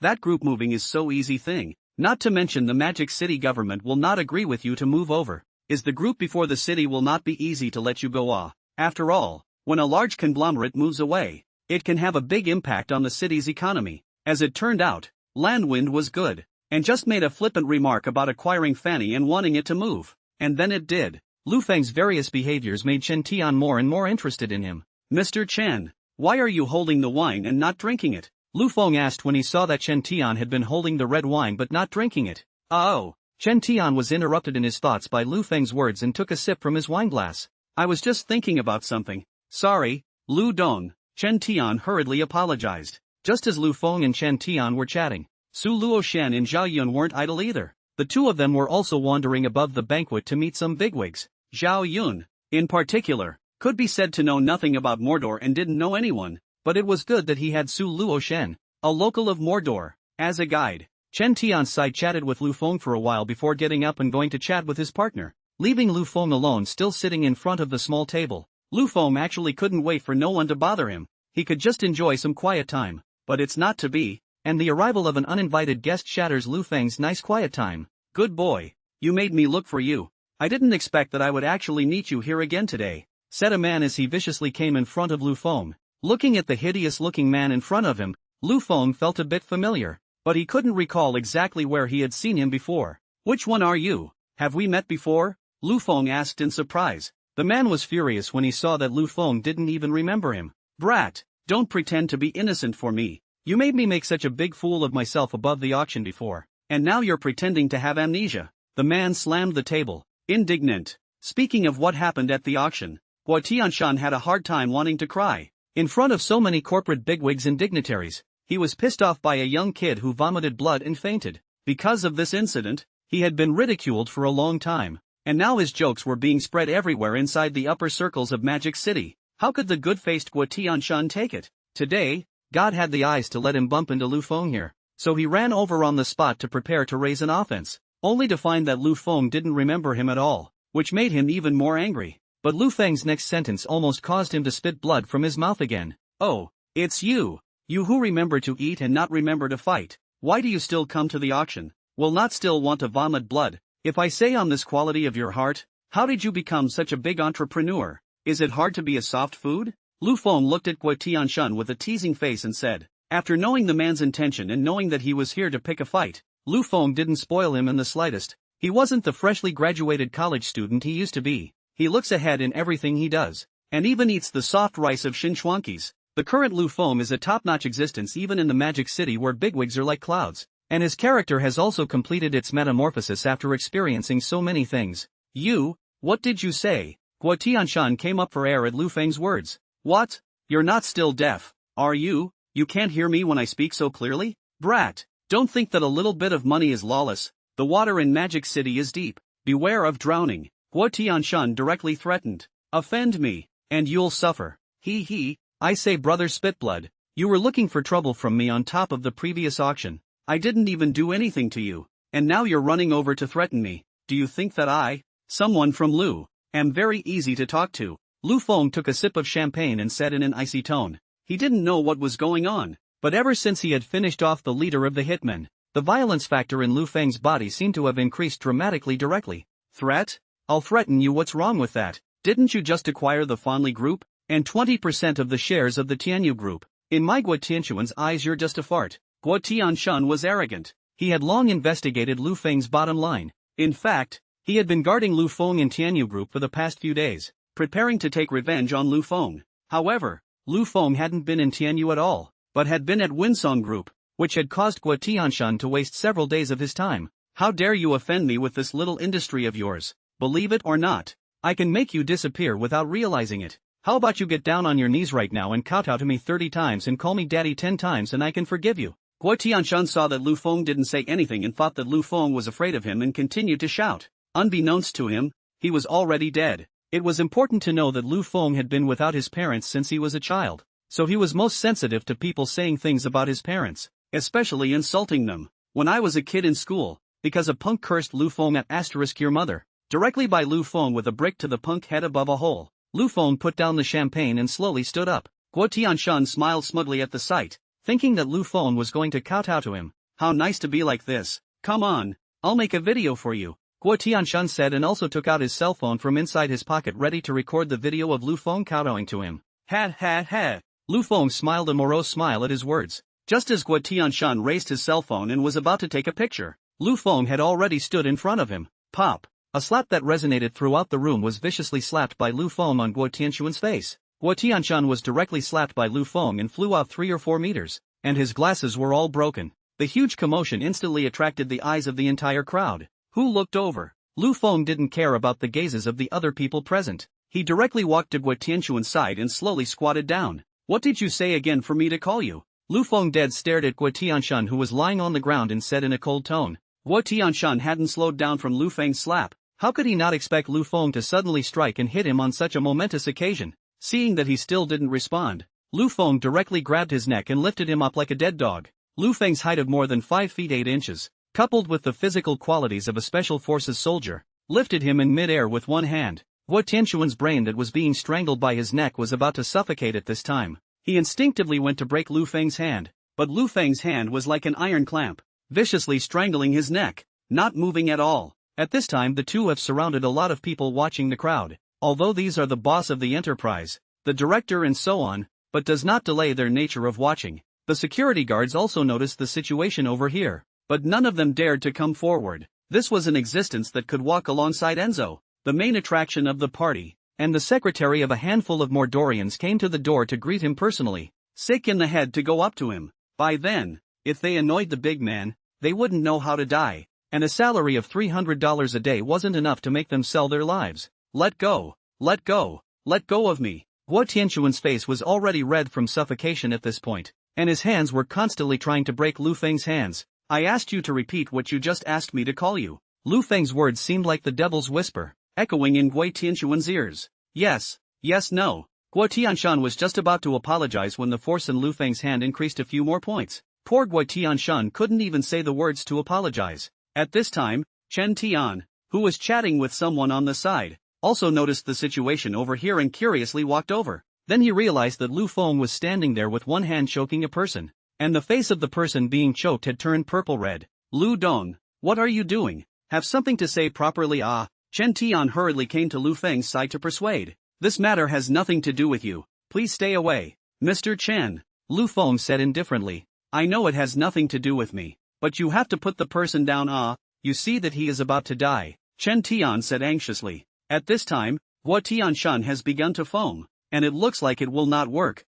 that group moving is so easy thing. Not to mention the Magic City government will not agree with you to move over. Is the group before the city will not be easy to let you go. After all, when a large conglomerate moves away, it can have a big impact on the city's economy. As it turned out, Landwind was good, and just made a flippant remark about acquiring Fanny and wanting it to move. And then it did. Lu Feng's various behaviors made Chen Tian more and more interested in him. Mr. Chen, why are you holding the wine and not drinking it? Lu Feng asked when he saw that Chen Tian had been holding the red wine but not drinking it. Oh. Chen Tian was interrupted in his thoughts by Lu Feng's words and took a sip from his wineglass. I was just thinking about something. Sorry, Lu Dong, Chen Tian hurriedly apologized. Just as Lu Feng and Chen Tian were chatting, Su Luoshan and Zhao Yun weren't idle either. The two of them were also wandering above the banquet to meet some bigwigs. Zhao Yun, in particular, could be said to know nothing about Mordor and didn't know anyone, but it was good that he had Su Luoshan, a local of Mordor, as a guide. Chen Tian's side chatted with Lu Feng for a while before getting up and going to chat with his partner, leaving Lu Feng alone still sitting in front of the small table. Lu Feng actually couldn't wait for no one to bother him. He could just enjoy some quiet time, but it's not to be, and the arrival of an uninvited guest shatters Lu Feng's nice quiet time. Good boy, you made me look for you. I didn't expect that I would actually meet you here again today, said a man as he viciously came in front of Lu Feng. Looking at the hideous-looking man in front of him, Lu Feng felt a bit familiar, but he couldn't recall exactly where he had seen him before. Which one are you? Have we met before? Lu Feng asked in surprise. The man was furious when he saw that Lu Feng didn't even remember him. Brat, don't pretend to be innocent for me. You made me make such a big fool of myself above the auction before, and now you're pretending to have amnesia. The man slammed the table, indignant. Speaking of what happened at the auction, Guo Tianshan had a hard time wanting to cry. In front of so many corporate bigwigs and dignitaries, he was pissed off by a young kid who vomited blood and fainted. Because of this incident, he had been ridiculed for a long time, and now his jokes were being spread everywhere inside the upper circles of Magic City. How could the good-faced Guo Tianshan take it? Today, God had the eyes to let him bump into Lu Feng here, so he ran over on the spot to prepare to raise an offense, only to find that Lu Feng didn't remember him at all, which made him even more angry. But Lu Feng's next sentence almost caused him to spit blood from his mouth again. Oh, it's you. You who remember to eat and not remember to fight. Why do you still come to the auction? Will not still want to vomit blood? If I say on this quality of your heart, how did you become such a big entrepreneur? Is it hard to be a soft food? Lu Feng looked at Guo Tianshan with a teasing face and said, after knowing the man's intention and knowing that he was here to pick a fight, Lu Feng didn't spoil him in the slightest. He wasn't the freshly graduated college student he used to be. He looks ahead in everything he does, and even eats the soft rice of Shinchuanquis. The current Lu Feng is a top-notch existence even in the Magic City where bigwigs are like clouds, and his character has also completed its metamorphosis after experiencing so many things. You, what did you say? Guo Tianshan came up for air at Lu Feng's words. What? You're not still deaf, are you? You can't hear me when I speak so clearly? Brat, don't think that a little bit of money is lawless. The water in Magic City is deep. Beware of drowning. Guo Tianshan directly threatened. Offend me, and you'll suffer. He. I say brother Spitblood, you were looking for trouble from me on top of the previous auction. I didn't even do anything to you, and now you're running over to threaten me. Do you think that someone from Lu, am very easy to talk to? Lu Feng took a sip of champagne and said in an icy tone. He didn't know what was going on, but ever since he had finished off the leader of the hitmen, the violence factor in Lu Feng's body seemed to have increased dramatically directly. Threat? I'll threaten you. What's wrong with that? Didn't you just acquire the Fanli Group, and 20% of the shares of the Tianyu Group? In my Guo Tianshuan's eyes you're just a fart. Guo Tianshan was arrogant. He had long investigated Lu Feng's bottom line. In fact, he had been guarding Lu Feng and Tianyu Group for the past few days, preparing to take revenge on Lu Feng. However, Lu Feng hadn't been in Tianyu at all, but had been at Winsong Group, which had caused Guo Tianshan to waste several days of his time. How dare you offend me with this little industry of yours? Believe it or not, I can make you disappear without realizing it. How about you get down on your knees right now and kowtow to me 30 times and call me daddy 10 times and I can forgive you. Guo Tianshan saw that Lu Feng didn't say anything and thought that Lu Feng was afraid of him and continued to shout. Unbeknownst to him, he was already dead. It was important to know that Lu Feng had been without his parents since he was a child, so he was most sensitive to people saying things about his parents, especially insulting them. When I was a kid in school, because a punk cursed Lu Feng at * your mother, directly by Lu Feng with a brick to the punk head above a hole. Lu Feng put down the champagne and slowly stood up. Guo Tianshan smiled smugly at the sight, thinking that Lu Feng was going to kowtow to him. How nice to be like this. Come on, I'll make a video for you, Guo Tianshan said and also took out his cell phone from inside his pocket ready to record the video of Lu Feng kowtowing to him. Ha ha ha. Lu Feng smiled a morose smile at his words. Just as Guo Tianshan raised his cell phone and was about to take a picture, Lu Feng had already stood in front of him. Pop! A slap that resonated throughout the room was viciously slapped by Lu Feng on Guo Tianshan's face. Guo Tianshan was directly slapped by Lu Feng and flew out 3 or 4 meters, and his glasses were all broken. The huge commotion instantly attracted the eyes of the entire crowd, who looked over. Lu Feng didn't care about the gazes of the other people present. He directly walked to Guo Tianshan's side and slowly squatted down. What did you say again for me to call you? Lu Feng dead stared at Guo Tianshan who was lying on the ground and said in a cold tone. Guo Tianshan hadn't slowed down from Lu Feng's slap. How could he not expect Lu Feng to suddenly strike and hit him on such a momentous occasion? Seeing that he still didn't respond, Lu Feng directly grabbed his neck and lifted him up like a dead dog. Lu Feng's height of more than 5 feet 8 inches, coupled with the physical qualities of a special forces soldier, lifted him in mid-air with one hand. Guo Tianshan's brain that was being strangled by his neck was about to suffocate at this time. He instinctively went to break Lu Feng's hand, but Lu Feng's hand was like an iron clamp, viciously strangling his neck, not moving at all. At this time the two have surrounded a lot of people watching the crowd, although these are the boss of the enterprise, the director and so on, but does not delay their nature of watching. The security guards also noticed the situation over here, but none of them dared to come forward. This was an existence that could walk alongside Enzo, the main attraction of the party, and the secretary of a handful of Mordorians came to the door to greet him personally, sick in the head to go up to him. By then, if they annoyed the big man, they wouldn't know how to die. And a salary of $300 a day wasn't enough to make them sell their lives. Let go, let go, let go of me. Guo Tianshan's face was already red from suffocation at this point, and his hands were constantly trying to break Lu Feng's hands. I asked you to repeat what you just asked me to call you. Lu Feng's words seemed like the devil's whisper, echoing in Guo Tianshan's ears. Yes, yes, no. Guo Tianshan was just about to apologize when the force in Lu Feng's hand increased a few more points. Poor Guo Tianshan couldn't even say the words to apologize. At this time, Chen Tian, who was chatting with someone on the side, also noticed the situation over here and curiously walked over. Then he realized that Lu Feng was standing there with one hand choking a person, and the face of the person being choked had turned purple red. Lu Dong, what are you doing? Have something to say properly. Chen Tian hurriedly came to Lu Feng's side to persuade. This matter has nothing to do with you. Please stay away. Mr. Chen, Lu Feng said indifferently. I know it has nothing to do with me. But you have to put the person down. You see that he is about to die, Chen Tian said anxiously. At this time, Guo Tianshan has begun to foam, and it looks like it will not work.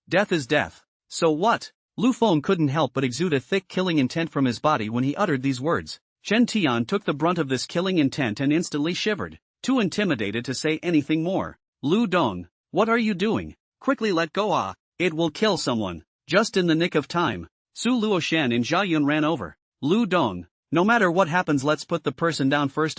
Death is death. So what? Lu Feng couldn't help but exude a thick killing intent from his body when he uttered these words. Chen Tian took the brunt of this killing intent and instantly shivered, too intimidated to say anything more. Lu Dong, what are you doing? Quickly let go. It will kill someone. Just in the nick of time, Su Luoshan and Zhao Yun ran over. Lu Dong, no matter what happens let's put the person down first.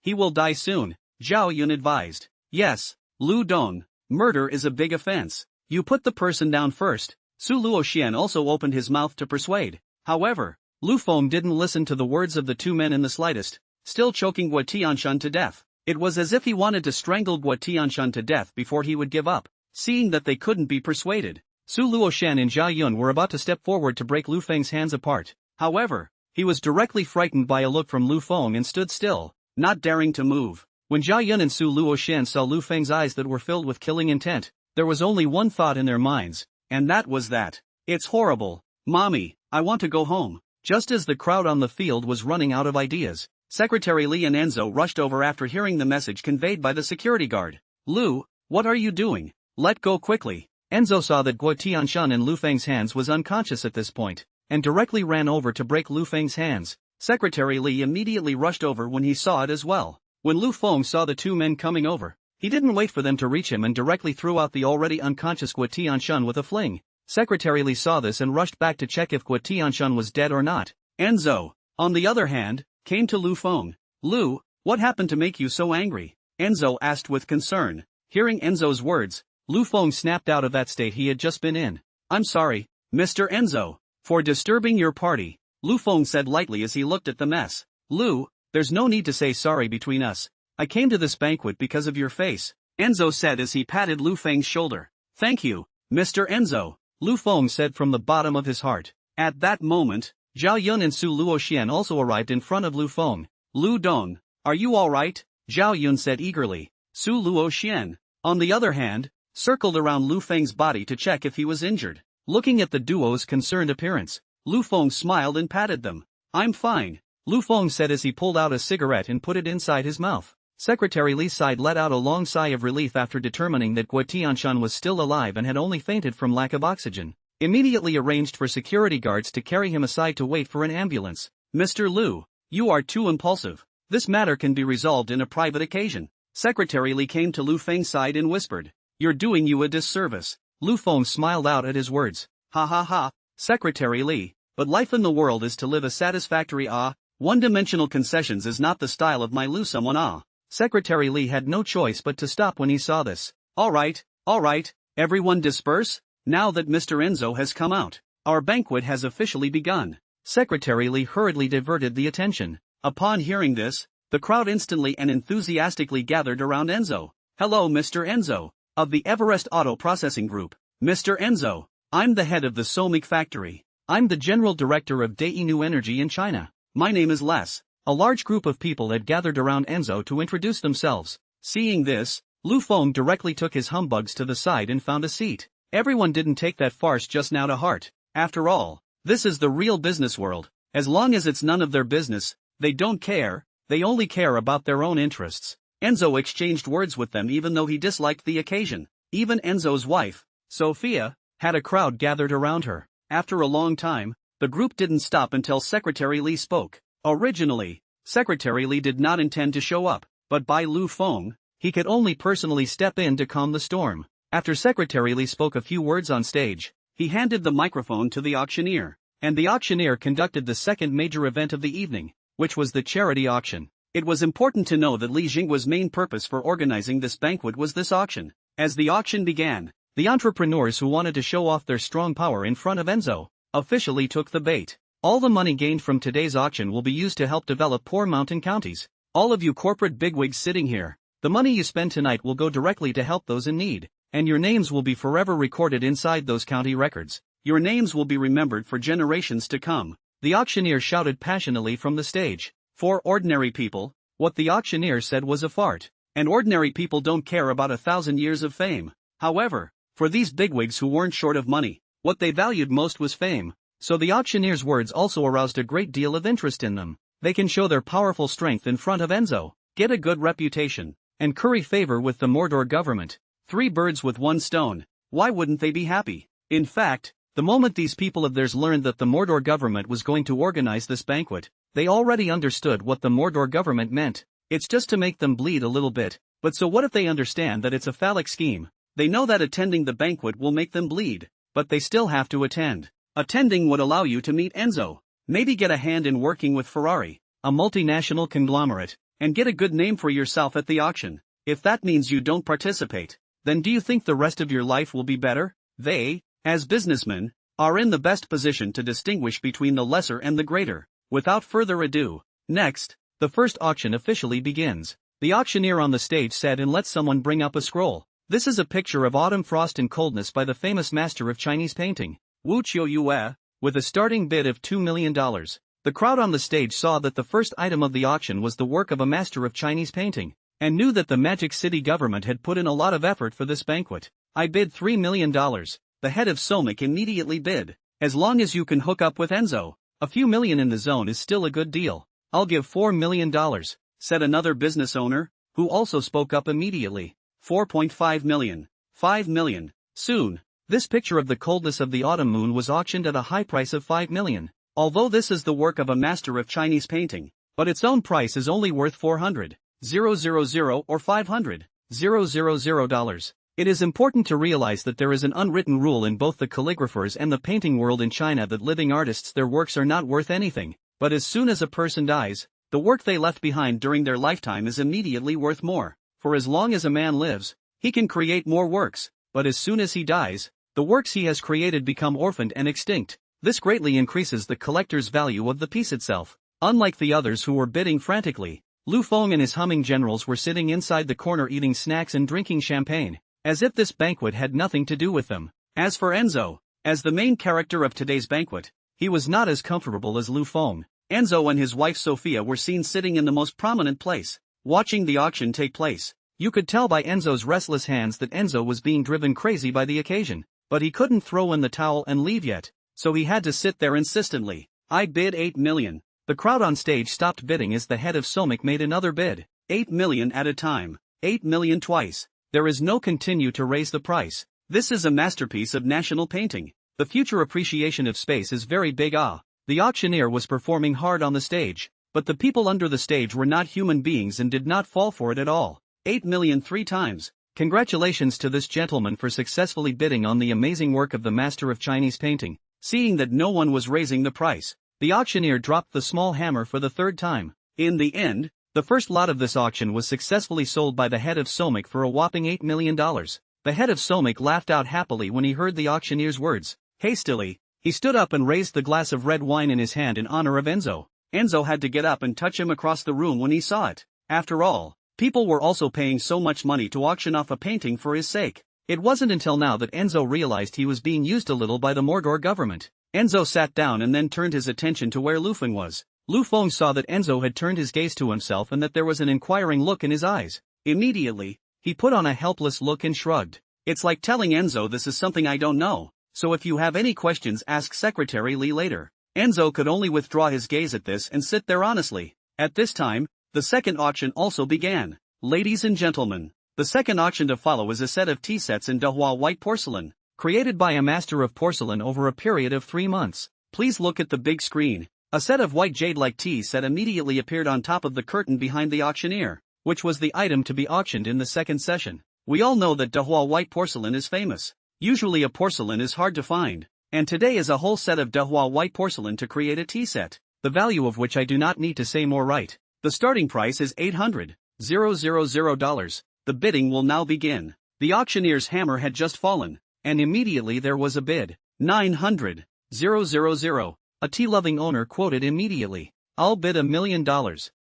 He will die soon, Zhao Yun advised. Yes, Lu Dong, murder is a big offense. You put the person down first. Su Luoshan also opened his mouth to persuade. However, Lu Feng didn't listen to the words of the two men in the slightest, still choking Guo Tianshan to death. It was as if he wanted to strangle Guo Tianshan to death before he would give up, seeing that they couldn't be persuaded. Su Luoshan and Zhao Yun were about to step forward to break Lu Feng's hands apart. However, he was directly frightened by a look from Lu Feng and stood still, not daring to move. When Zhao Yun and Su Luoshan saw Lu Feng's eyes that were filled with killing intent, there was only one thought in their minds, and that was that. It's horrible. Mommy, I want to go home. Just as the crowd on the field was running out of ideas, Secretary Li and Enzo rushed over after hearing the message conveyed by the security guard. Lu, what are you doing? Let go quickly. Enzo saw that Guo Tianshan in Lu Feng's hands was unconscious at this point, and directly ran over to break Lu Feng's hands. Secretary Li immediately rushed over when he saw it as well. When Lu Feng saw the two men coming over, he didn't wait for them to reach him and directly threw out the already unconscious Guo Tianshan with a fling. Secretary Li saw this and rushed back to check if Guo Tianshan was dead or not. Enzo, on the other hand, came to Lu Feng. Lu, what happened to make you so angry? Enzo asked with concern. Hearing Enzo's words, Lu Feng snapped out of that state he had just been in. I'm sorry, Mr. Enzo, for disturbing your party, Lu Feng said lightly as he looked at the mess. Lu, there's no need to say sorry between us. I came to this banquet because of your face, Enzo said as he patted Lu Feng's shoulder. Thank you, Mr. Enzo, Lu Feng said from the bottom of his heart. At that moment, Zhao Yun and Su Luoxian also arrived in front of Lu Feng. Lu Dong, are you alright? Zhao Yun said eagerly. Su Luoxian, on the other hand, circled around Lu Feng's body to check if he was injured. Looking at the duo's concerned appearance, Lu Feng smiled and patted them. I'm fine, Lu Feng said as he pulled out a cigarette and put it inside his mouth. Secretary Li Side let out a long sigh of relief after determining that Guo Tianshan was still alive and had only fainted from lack of oxygen. Immediately arranged for security guards to carry him aside to wait for an ambulance. Mr. Lu, you are too impulsive. This matter can be resolved in a private occasion. Secretary Li came to Lu Feng's side and whispered. You're doing you a disservice. Lu Feng smiled out at his words. Ha ha ha, Secretary Li, but life in the world is to live a satisfactory one-dimensional concessions is not the style of my Lu someone Secretary Li had no choice but to stop when he saw this. Alright, everyone disperse, now that Mr. Enzo has come out. Our banquet has officially begun. Secretary Li hurriedly diverted the attention. Upon hearing this, the crowd instantly and enthusiastically gathered around Enzo. Hello Mr. Enzo, of the Everest Auto Processing Group. Mr. Enzo, I'm the head of the Somic factory. I'm the general director of Dainu Energy in China. My name is Les. A large group of people had gathered around Enzo to introduce themselves. Seeing this, Lu Feng directly took his humbugs to the side and found a seat. Everyone didn't take that farce just now to heart. After all, this is the real business world. As long as it's none of their business, they don't care, they only care about their own interests. Enzo exchanged words with them even though he disliked the occasion. Even Enzo's wife, Sophia, had a crowd gathered around her. After a long time, the group didn't stop until Secretary Li spoke. Originally, Secretary Li did not intend to show up, but by Lu Feng, he could only personally step in to calm the storm. After Secretary Li spoke a few words on stage, he handed the microphone to the auctioneer, and the auctioneer conducted the second major event of the evening, which was the charity auction. It was important to know that Li Jinghua's main purpose for organizing this banquet was this auction. As the auction began, the entrepreneurs who wanted to show off their strong power in front of Enzo officially took the bait. All the money gained from today's auction will be used to help develop poor mountain counties. All of you corporate bigwigs sitting here, the money you spend tonight will go directly to help those in need, and your names will be forever recorded inside those county records. Your names will be remembered for generations to come. The auctioneer shouted passionately from the stage. For ordinary people, what the auctioneer said was a fart, and ordinary people don't care about 1,000 years of fame. However, for these bigwigs who weren't short of money, what they valued most was fame. So the auctioneer's words also aroused a great deal of interest in them. They can show their powerful strength in front of Enzo, get a good reputation, and curry favor with the Mordor government. 3 birds with 1 stone. Why wouldn't they be happy? In fact, the moment these people of theirs learned that the Mordor government was going to organize this banquet, they already understood what the Mordor government meant. It's just to make them bleed a little bit. But so what if they understand that it's a phallic scheme? They know that attending the banquet will make them bleed, but they still have to attend. Attending would allow you to meet Enzo, maybe get a hand in working with Ferrari, a multinational conglomerate, and get a good name for yourself at the auction. If that means you don't participate, then do you think the rest of your life will be better? They, as businessmen, are in the best position to distinguish between the lesser and the greater. Without further ado, next, the first auction officially begins. The auctioneer on the stage said and let someone bring up a scroll. This is a picture of autumn frost and coldness by the famous master of Chinese painting, Wu Qiuyue, with a starting bid of $2 million. The crowd on the stage saw that the first item of the auction was the work of a master of Chinese painting, and knew that the Magic City government had put in a lot of effort for this banquet. I bid $3 million. The head of Somic immediately bid As long as you can hook up with Enzo, a few million in the zone is still a good deal. I'll give $4 million, said another business owner, who also spoke up immediately. 4.5 million. 5 million. Soon. This picture of the coldness of the autumn moon was auctioned at a high price of 5 million. Although this is the work of a master of Chinese painting, but its own price is only worth 400,000 or 500,000 dollars. It is important to realize that there is an unwritten rule in both the calligraphers and the painting world in China that living artists, their works are not worth anything, but as soon as a person dies, the work they left behind during their lifetime is immediately worth more. For as long as a man lives, he can create more works, but as soon as he dies, the works he has created become orphaned and extinct. This greatly increases the collector's value of the piece itself. Unlike the others who were bidding frantically, Lu Feng and his humming generals were sitting inside the corner eating snacks and drinking champagne, as if this banquet had nothing to do with them. As for Enzo, as the main character of today's banquet, he was not as comfortable as Lu Feng. Enzo and his wife Sophia were seen sitting in the most prominent place, watching the auction take place. You could tell by Enzo's restless hands that Enzo was being driven crazy by the occasion, but he couldn't throw in the towel and leave yet, so he had to sit there insistently. I bid 8 million. The crowd on stage stopped bidding as the head of Somic made another bid. 8 million at a time. 8 million twice. There is no continue to raise the price. This is a masterpiece of national painting. The future appreciation of space is very big. The auctioneer was performing hard on the stage, but the people under the stage were not human beings and did not fall for it at all. 8 million 3 times. Congratulations to this gentleman for successfully bidding on the amazing work of the master of Chinese painting. Seeing that no one was raising the price, the auctioneer dropped the small hammer for the third time. In the end, the first lot of this auction was successfully sold by the head of Somic for a whopping $8 million. The head of Somic laughed out happily when he heard the auctioneer's words. Hastily, he stood up and raised the glass of red wine in his hand in honor of Enzo. Enzo had to get up and touch him across the room when he saw it. After all, people were also paying so much money to auction off a painting for his sake. It wasn't until now that Enzo realized he was being used a little by the Mordor government. Enzo sat down and then turned his attention to where Lu Feng was. Lu Feng saw that Enzo had turned his gaze to himself and that there was an inquiring look in his eyes. Immediately, he put on a helpless look and shrugged. It's like telling Enzo, this is something I don't know, so if you have any questions ask Secretary Li later. Enzo could only withdraw his gaze at this and sit there honestly. At this time, the second auction also began. Ladies and gentlemen, the second auction to follow is a set of tea sets in Dehua white porcelain, created by a master of porcelain over a period of 3 months. Please look at the big screen. A set of white jade-like tea set immediately appeared on top of the curtain behind the auctioneer, which was the item to be auctioned in the second session. We all know that Dehua white porcelain is famous. Usually a porcelain is hard to find, and today is a whole set of Dehua white porcelain to create a tea set, the value of which I do not need to say more, right? The starting price is $800,000. The bidding will now begin. The auctioneer's hammer had just fallen, and immediately there was a bid. 900,000. A tea-loving owner quoted immediately. I'll bid $1 million.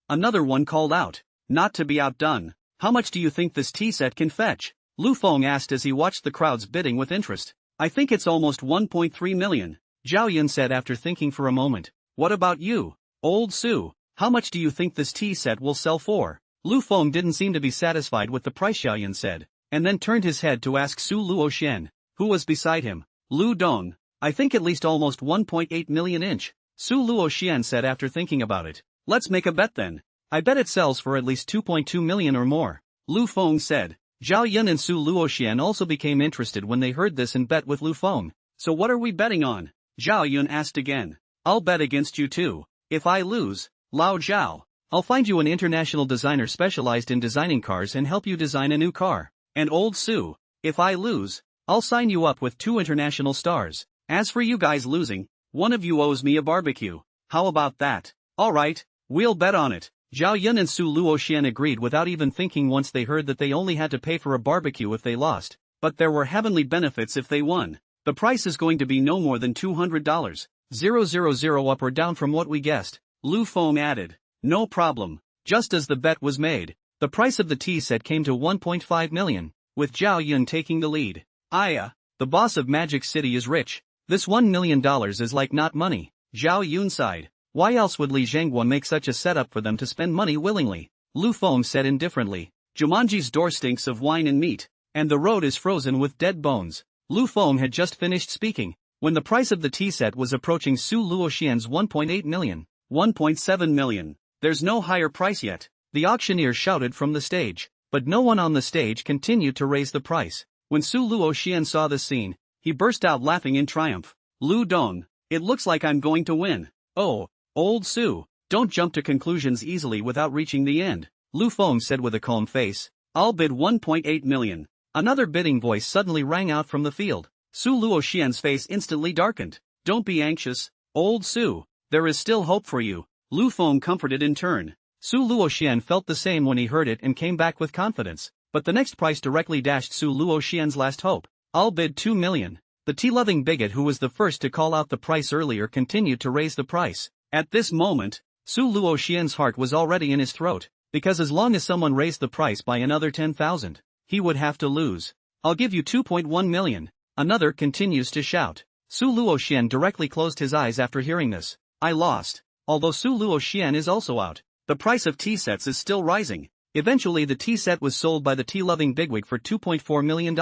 Another one called out. Not to be outdone. How much do you think this tea set can fetch? Lu Feng asked as he watched the crowds bidding with interest. I think it's almost 1.3 million. Zhao Yun said after thinking for a moment. What about you, old Su? How much do you think this tea set will sell for? Lu Feng didn't seem to be satisfied with the price Zhao Yun said, and then turned his head to ask Su Luoxian, who was beside him. Lu Dong, I think at least almost 1.8 million inch. Su Luoxian said after thinking about it. Let's make a bet then. I bet it sells for at least 2.2 million or more. Lu Feng said. Zhao Yun and Su Luoxian also became interested when they heard this and bet with Lu Feng. So what are we betting on? Zhao Yun asked again. I'll bet against you too. If I lose, Lao Zhao, I'll find you an international designer specialized in designing cars and help you design a new car. And old Su, if I lose, I'll sign you up with 2 international stars. As for you guys losing, one of you owes me a barbecue. How about that? Alright, we'll bet on it. Zhao Yun and Su Luoxian agreed without even thinking once they heard that they only had to pay for a barbecue if they lost, but there were heavenly benefits if they won. The price is going to be no more than $200. 000 up or down from what we guessed. Lu Feng added. No problem. Just as the bet was made, the price of the tea set came to 1.5 million, with Zhao Yun taking the lead. Aya, the boss of Magic City is rich. This $1 million is like not money. Zhao Yun sighed. Why else would Li Zhenghua make such a setup for them to spend money willingly? Lu Feng said indifferently. Jumanji's door stinks of wine and meat, and the road is frozen with dead bones. Lu Feng had just finished speaking, when the price of the tea set was approaching Su Luoxian's 1.8 million, 1.7 million. There's no higher price yet, the auctioneer shouted from the stage, but no one on the stage continued to raise the price. When Su Luoxian saw this scene, he burst out laughing in triumph. Lu Dong, it looks like I'm going to win. Oh, old Su, don't jump to conclusions easily without reaching the end, Lu Feng said with a calm face. I'll bid 1.8 million. Another bidding voice suddenly rang out from the field. Su Luoxian's face instantly darkened. Don't be anxious, old Su, there is still hope for you, Lu Feng comforted in turn. Su Luoxian felt the same when he heard it and came back with confidence, but the next price directly dashed Su Luoxian's last hope. I'll bid 2 million. The tea-loving bigot who was the first to call out the price earlier continued to raise the price. At this moment, Su Luoxian's heart was already in his throat, because as long as someone raised the price by another 10,000, he would have to lose. I'll give you 2.1 million. Another continues to shout. Su Luoxian directly closed his eyes after hearing this. I lost. Although Su Luoxian is also out, the price of tea sets is still rising. Eventually the tea set was sold by the tea-loving bigwig for $2.4 million,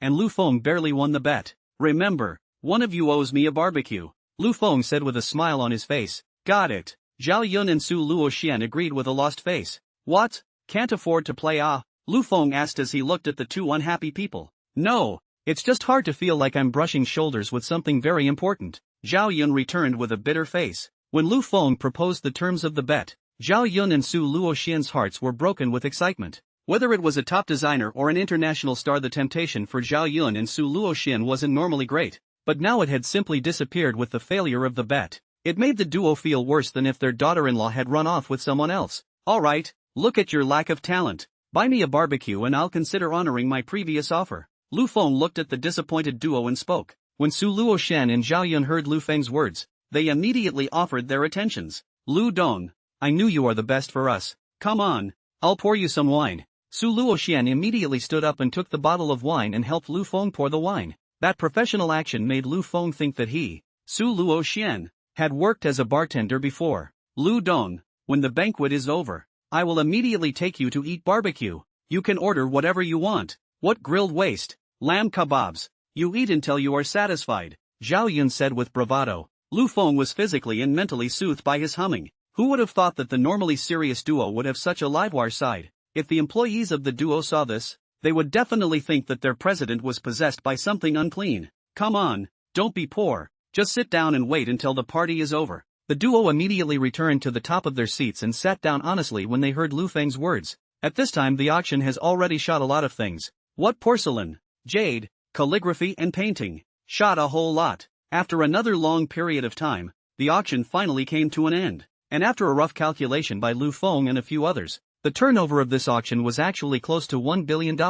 and Lu Feng barely won the bet. Remember, one of you owes me a barbecue, Lu Feng said with a smile on his face. Got it. Zhao Yun and Su Luoxian agreed with a lost face. What? Can't afford to play Lu Feng asked as he looked at the two unhappy people. No, it's just hard to feel like I'm brushing shoulders with something very important, Zhao Yun returned with a bitter face. When Lu Feng proposed the terms of the bet, Zhao Yun and Su Luoxian's hearts were broken with excitement. Whether it was a top designer or an international star, the temptation for Zhao Yun and Su Luoxian wasn't normally great, but now it had simply disappeared with the failure of the bet. It made the duo feel worse than if their daughter-in-law had run off with someone else. Alright, look at your lack of talent. Buy me a barbecue and I'll consider honoring my previous offer. Lu Feng looked at the disappointed duo and spoke. When Su Luoxian and Zhao Yun heard Lu Feng's words, they immediately offered their attentions. Lu Dong, I knew you are the best for us. Come on, I'll pour you some wine. Su Luoxian immediately stood up and took the bottle of wine and helped Lu Feng pour the wine. That professional action made Lu Feng think that he, Su Luoxian, had worked as a bartender before. Lu Dong, when the banquet is over, I will immediately take you to eat barbecue. You can order whatever you want. What grilled waste? Lamb kebabs. You eat until you are satisfied, Zhao Yun said with bravado. Lu Feng was physically and mentally soothed by his humming. Who would have thought that the normally serious duo would have such a lively side? If the employees of the duo saw this, they would definitely think that their president was possessed by something unclean. Come on, don't be poor, just sit down and wait until the party is over. The duo immediately returned to the top of their seats and sat down honestly when they heard Lu Feng's words. At this time the auction has already shot a lot of things. What porcelain, jade, calligraphy and painting. Shot a whole lot. After another long period of time, the auction finally came to an end. And after a rough calculation by Lu Feng and a few others, the turnover of this auction was actually close to $1 billion.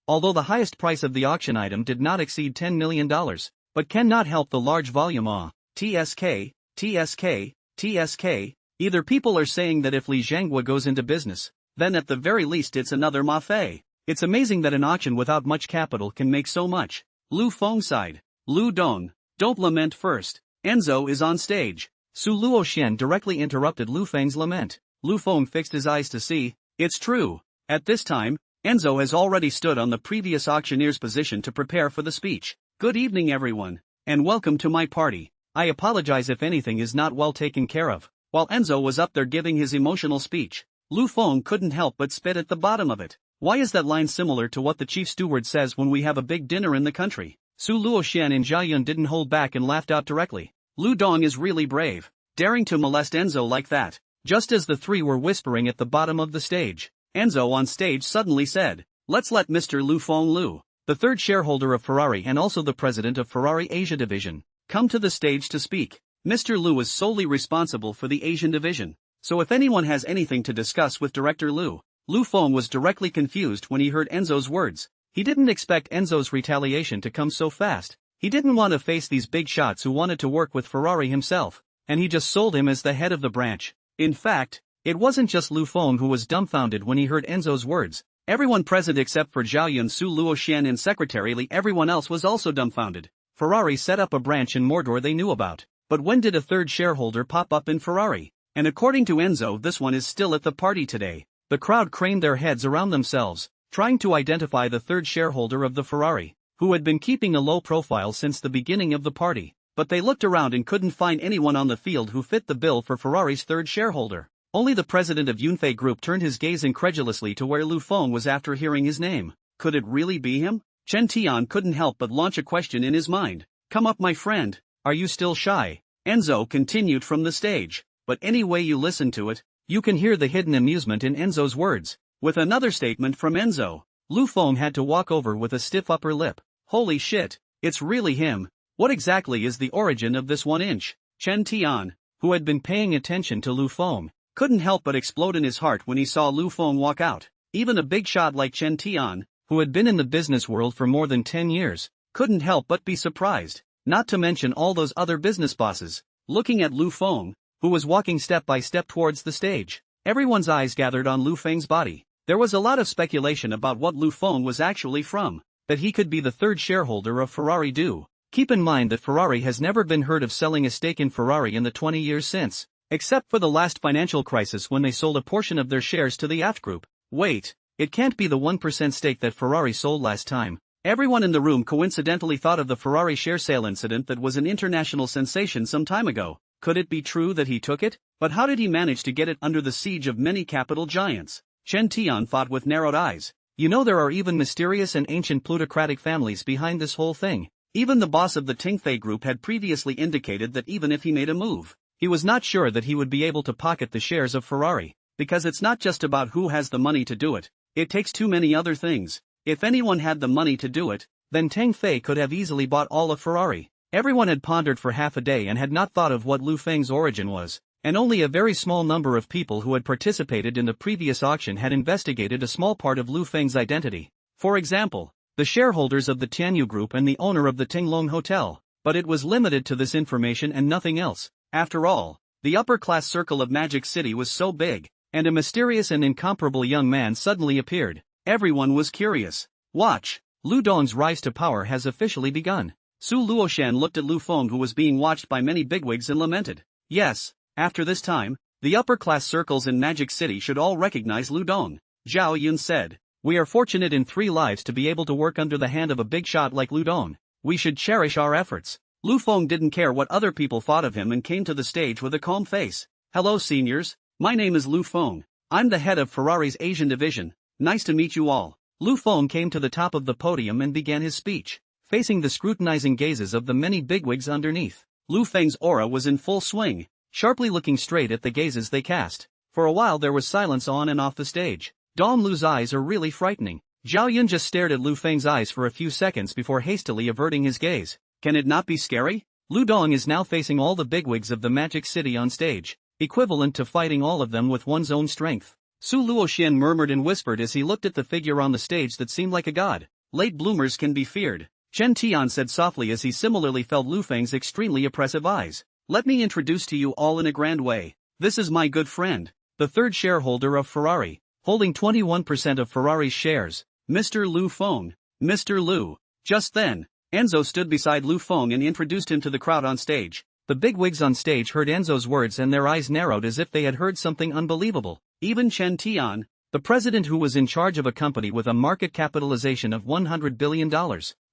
Although the highest price of the auction item did not exceed $10 million, but cannot help the large volume TSK, TSK, TSK. Either people are saying that if Li Zhanghua goes into business, then at the very least it's another Mafei. It's amazing that an auction without much capital can make so much. Lu Feng sighed. Lu Dong, don't lament first. Enzo is on stage. Su Luoxian directly interrupted Lu Feng's lament. Lu Feng fixed his eyes to see. It's true. At this time, Enzo has already stood on the previous auctioneer's position to prepare for the speech. Good evening everyone, and welcome to my party. I apologize if anything is not well taken care of. While Enzo was up there giving his emotional speech, Lu Feng couldn't help but spit at the bottom of it. Why is that line similar to what the chief steward says when we have a big dinner in the country? Su Luoxian and Zhao Yun didn't hold back and laughed out directly. Lu Dong is really brave, daring to molest Enzo like that. Just as the three were whispering at the bottom of the stage, Enzo on stage suddenly said, let's let Mr. Lu Feng Lu, the third shareholder of Ferrari and also the president of Ferrari Asia Division, come to the stage to speak. Mr. Lu is solely responsible for the Asian division, so if anyone has anything to discuss with Director Lu, Lu Feng was directly confused when he heard Enzo's words. He didn't expect Enzo's retaliation to come so fast. He didn't want to face these big shots who wanted to work with Ferrari himself, and he just sold him as the head of the branch. In fact, it wasn't just Lu Feng who was dumbfounded when he heard Enzo's words. Everyone present except for Zhao Yun, Su Luoxian and Secretary Li, everyone else was also dumbfounded. Ferrari set up a branch in Mordor they knew about, but when did a third shareholder pop up in Ferrari? And according to Enzo, this one is still at the party today. The crowd craned their heads around themselves, trying to identify the third shareholder of the Ferrari. who had been keeping a low profile since the beginning of the party. But they looked around and couldn't find anyone on the field who fit the bill for Ferrari's third shareholder. Only the president of Yunfei Group turned his gaze incredulously to where Lu Feng was after hearing his name. Could it really be him? Chen Tian couldn't help but launch a question in his mind. Come up, my friend. Are you still shy? Enzo continued from the stage. But any way you listen to it, you can hear the hidden amusement in Enzo's words. With another statement from Enzo, Lu Feng had to walk over with a stiff upper lip. Holy shit, it's really him. What exactly is the origin of this 1-inch? Chen Tian, who had been paying attention to Lu Feng, couldn't help but explode in his heart when he saw Lu Feng walk out. Even a big shot like Chen Tian, who had been in the business world for more than 10 years, couldn't help but be surprised, not to mention all those other business bosses. Looking at Lu Feng, who was walking step by step towards the stage, everyone's eyes gathered on Lu Feng's body. There was a lot of speculation about what Lu Feng was actually from, that he could be the third shareholder of Ferrari do. Keep in mind that Ferrari has never been heard of selling a stake in Ferrari in the 20 years since, except for the last financial crisis when they sold a portion of their shares to the Aft Group. Wait, it can't be the 1% stake that Ferrari sold last time. Everyone in the room coincidentally thought of the Ferrari share sale incident that was an international sensation some time ago. Could it be true that he took it? But how did he manage to get it under the siege of many capital giants? Chen Tian thought with narrowed eyes. You know, there are even mysterious and ancient plutocratic families behind this whole thing. Even the boss of the Tingfei Group had previously indicated that even if he made a move, he was not sure that he would be able to pocket the shares of Ferrari, because it's not just about who has the money to do it, it takes too many other things. If anyone had the money to do it, then Tingfei could have easily bought all of Ferrari. Everyone had pondered for half a day and had not thought of what Lu Feng's origin was, and only a very small number of people who had participated in the previous auction had investigated a small part of Lu Feng's identity. For example, the shareholders of the Tianyu Group and the owner of the Tinglong Hotel, but it was limited to this information and nothing else. After all, the upper-class circle of Magic City was so big, and a mysterious and incomparable young man suddenly appeared. Everyone was curious. Watch, Lu Dong's rise to power has officially begun. Su Luoshan looked at Lu Feng, who was being watched by many bigwigs, and lamented. Yes, after this time, the upper-class circles in Magic City should all recognize Lu Dong. Zhao Yun said. We are fortunate in 3 lives to be able to work under the hand of a big shot like Lu Dong. We should cherish our efforts. Lu Feng didn't care what other people thought of him and came to the stage with a calm face. Hello seniors, my name is Lu Feng. I'm the head of Ferrari's Asian division. Nice to meet you all. Lu Feng came to the top of the podium and began his speech, facing the scrutinizing gazes of the many bigwigs underneath. Lu Feng's aura was in full swing, sharply looking straight at the gazes they cast. For a while there was silence on and off the stage. Dong Lu's eyes are really frightening. Zhao Yun just stared at Lu Feng's eyes for a few seconds before hastily averting his gaze. Can it not be scary? Lu Dong is now facing all the bigwigs of the Magic City on stage, equivalent to fighting all of them with one's own strength. Su Luoxian murmured and whispered as he looked at the figure on the stage that seemed like a god. Late bloomers can be feared, Chen Tian said softly as he similarly felt Lu Feng's extremely oppressive eyes. Let me introduce to you all in a grand way. This is my good friend, the third shareholder of Ferrari, holding 21% of Ferrari's shares, Mr. Lu Feng. Mr. Lu. Just then, Enzo stood beside Lu Feng and introduced him to the crowd on stage. The bigwigs on stage heard Enzo's words and their eyes narrowed as if they had heard something unbelievable. Even Chen Tian, the president who was in charge of a company with a market capitalization of $100 billion,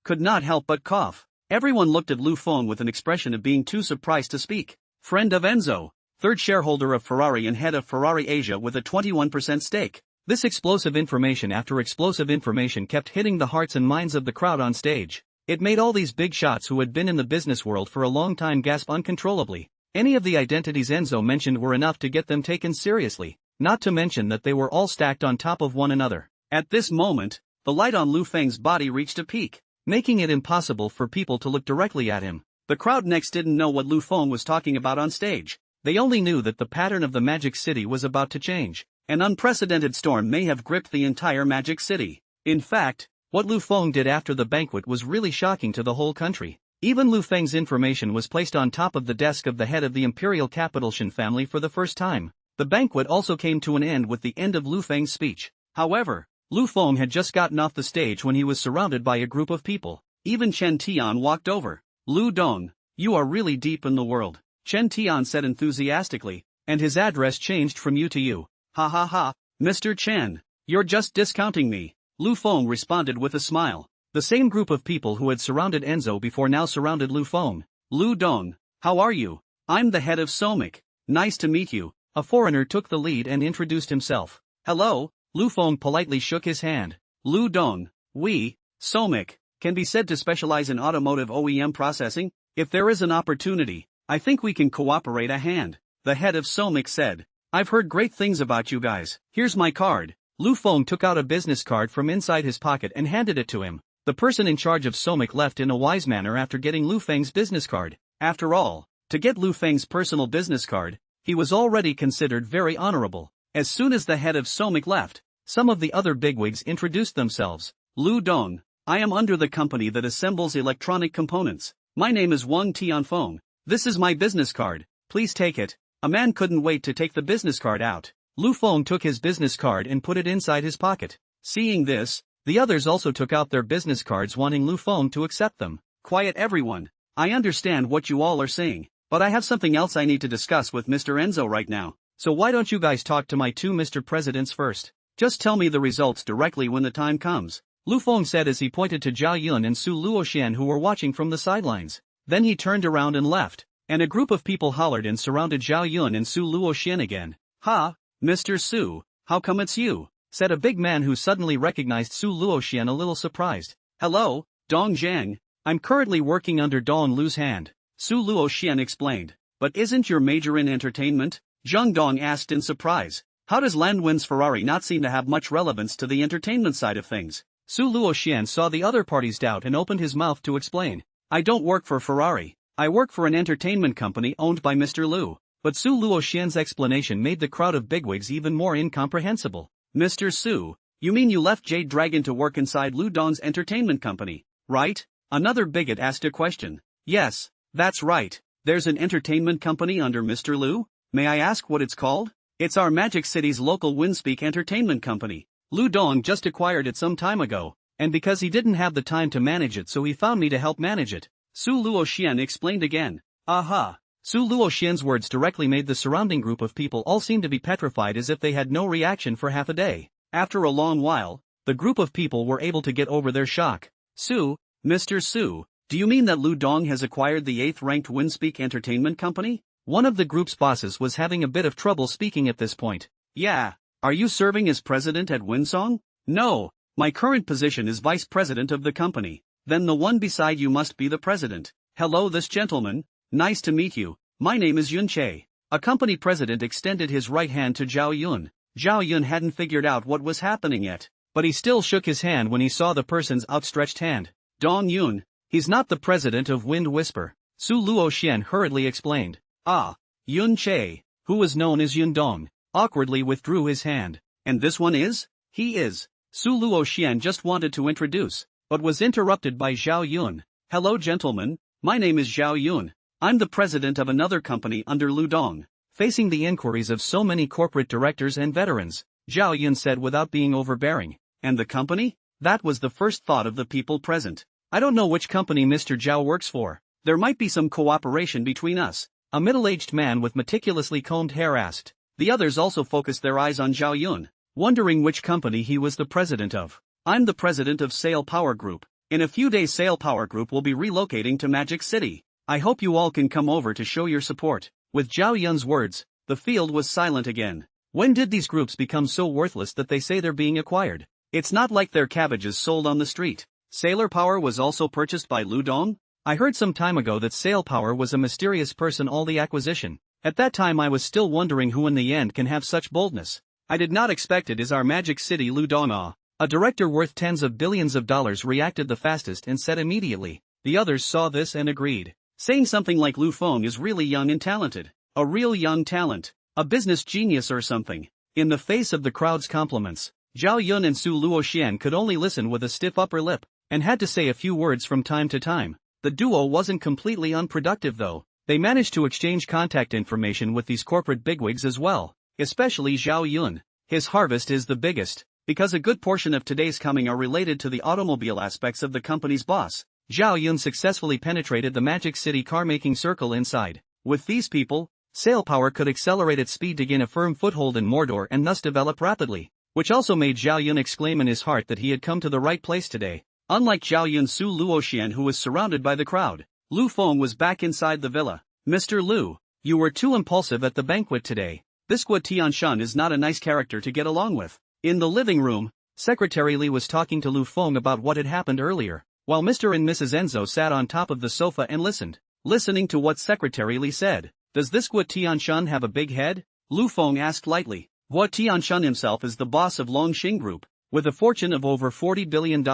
could not help but cough. Everyone looked at Lu Feng with an expression of being too surprised to speak. Friend of Enzo, third shareholder of Ferrari and head of Ferrari Asia with a 21% stake. This explosive information after explosive information kept hitting the hearts and minds of the crowd on stage. It made all these big shots who had been in the business world for a long time gasp uncontrollably. Any of the identities Enzo mentioned were enough to get them taken seriously, not to mention that they were all stacked on top of one another. At this moment, the light on Lu Feng's body reached a peak, making it impossible for people to look directly at him. The crowd next didn't know what Lu Feng was talking about on stage. They only knew that the pattern of the Magic City was about to change. An unprecedented storm may have gripped the entire Magic City. In fact, what Lu Feng did after the banquet was really shocking to the whole country. Even Lu Feng's information was placed on top of the desk of the head of the imperial capital Shen family for the first time. The banquet also came to an end with the end of Lu Feng's speech. However, Lu Feng had just gotten off the stage when he was surrounded by a group of people. Even Chen Tian walked over. Lu Dong, you are really deep in the world, Chen Tian said enthusiastically, and his address changed from you to you. Ha ha ha, Mr. Chen, you're just discounting me. Lu Feng responded with a smile. The same group of people who had surrounded Enzo before now surrounded Lu Feng. Lu Dong, how are you? I'm the head of Somic. Nice to meet you. A foreigner took the lead and introduced himself. Hello, Lu Feng politely shook his hand. Lu Dong, we, Somic, can be said to specialize in automotive OEM processing. If there is an opportunity, I think we can cooperate a hand, the head of Somic said. I've heard great things about you guys. Here's my card. Lu Feng took out a business card from inside his pocket and handed it to him. The person in charge of Somic left in a wise manner after getting Lu Feng's business card. After all, to get Lu Feng's personal business card, he was already considered very honorable. As soon as the head of Somic left, some of the other bigwigs introduced themselves. Lu Dong, I am under the company that assembles electronic components. My name is Wang Tianfeng. This is my business card. Please take it. A man couldn't wait to take the business card out. Lu Feng took his business card and put it inside his pocket. Seeing this, the others also took out their business cards wanting Lu Feng to accept them. Quiet everyone. I understand what you all are saying, but I have something else I need to discuss with Mr. Enzo right now. So why don't you guys talk to my two Mr. Presidents first? Just tell me the results directly when the time comes. Lu Feng said as he pointed to Zhao Yun and Su Luoxian who were watching from the sidelines. Then he turned around and left, and a group of people hollered and surrounded Zhao Yun and Su Luoxian again. Ha, Mr. Su, how come it's you? Said a big man who suddenly recognized Su Luoxian a little surprised. Hello, Dong Zhang. I'm currently working under Dong Lu's hand. Su Luoxian explained. But isn't your major in entertainment? Zhang Dong asked in surprise. How does Landwin's Ferrari not seem to have much relevance to the entertainment side of things? Su Luoxian saw the other party's doubt and opened his mouth to explain. I don't work for Ferrari. I work for an entertainment company owned by Mr. Lu. But Su Luoxian's explanation made the crowd of bigwigs even more incomprehensible. Mr. Su, you mean you left Jade Dragon to work inside Lu Dong's entertainment company, right? Another bigot asked a question. Yes, that's right. There's an entertainment company under Mr. Lu? May I ask what it's called? It's our Magic City's local Windspeak entertainment company. Lu Dong just acquired it some time ago, and because he didn't have the time to manage it so he found me to help manage it. Su Luoxian explained again. Aha. Su Luoxian's words directly made the surrounding group of people all seem to be petrified as if they had no reaction for half a day. After a long while, the group of people were able to get over their shock. Su, Mr. Su, do you mean that Lu Dong has acquired the 8th-ranked Windspeak entertainment company? One of the group's bosses was having a bit of trouble speaking at this point. Yeah. Are you serving as president at Winsong? No, my current position is vice president of the company. Then the one beside you must be the president. Hello this gentleman. Nice to meet you. My name is Yun Che. A company president extended his right hand to Zhao Yun. Zhao Yun hadn't figured out what was happening yet, but he still shook his hand when he saw the person's outstretched hand. Dong Yun. He's not the president of Wind Whisper. Su Luoxian hurriedly explained. Ah, Yun Che, who was known as Yun Dong, awkwardly withdrew his hand. And this one is? He is. Su Luoxian just wanted to introduce, but was interrupted by Zhao Yun. Hello gentlemen, my name is Zhao Yun. I'm the president of another company under Lu Dong. Facing the inquiries of so many corporate directors and veterans, Zhao Yun said without being overbearing. And the company? That was the first thought of the people present. I don't know which company Mr. Zhao works for. There might be some cooperation between us. A middle-aged man with meticulously combed hair asked. The others also focused their eyes on Zhao Yun, wondering which company he was the president of. I'm the president of Sail Power Group. In a few days Sail Power Group will be relocating to Magic City. I hope you all can come over to show your support. With Zhao Yun's words, the field was silent again. When did these groups become so worthless that they say they're being acquired? It's not like they're cabbages sold on the street. Sailor Power was also purchased by Lu Dong? I heard some time ago that Sail Power was a mysterious person all the acquisition. At that time I was still wondering who in the end can have such boldness. I did not expect it is our Magic City Lu Dong. A director worth tens of billions of dollars reacted the fastest and said immediately. The others saw this and agreed. Saying something like Lu Feng is really young and talented. A real young talent. A business genius or something. In the face of the crowd's compliments, Zhao Yun and Su Luoxian could only listen with a stiff upper lip, and had to say a few words from time to time. The duo wasn't completely unproductive though. They managed to exchange contact information with these corporate bigwigs as well, especially Zhao Yun. His harvest is the biggest, because a good portion of today's coming are related to the automobile aspects of the company's boss. Zhao Yun successfully penetrated the Magic City car-making circle inside. With these people, Sail Power could accelerate its speed to gain a firm foothold in Mordor and thus develop rapidly, which also made Zhao Yun exclaim in his heart that he had come to the right place today. Unlike Zhao Yunsu Luoxian, who was surrounded by the crowd, Lu Feng was back inside the villa. Mr. Lu, you were too impulsive at the banquet today. This Guo Tianshun is not a nice character to get along with. In the living room, Secretary Li was talking to Lu Feng about what had happened earlier, while Mr. and Mrs. Enzo sat on top of the sofa and listened. Listening to what Secretary Li said, does this Guo Tianshun have a big head? Lu Feng asked lightly. Guo Tianshun himself is the boss of Longxing Group, with a fortune of over $40 billion.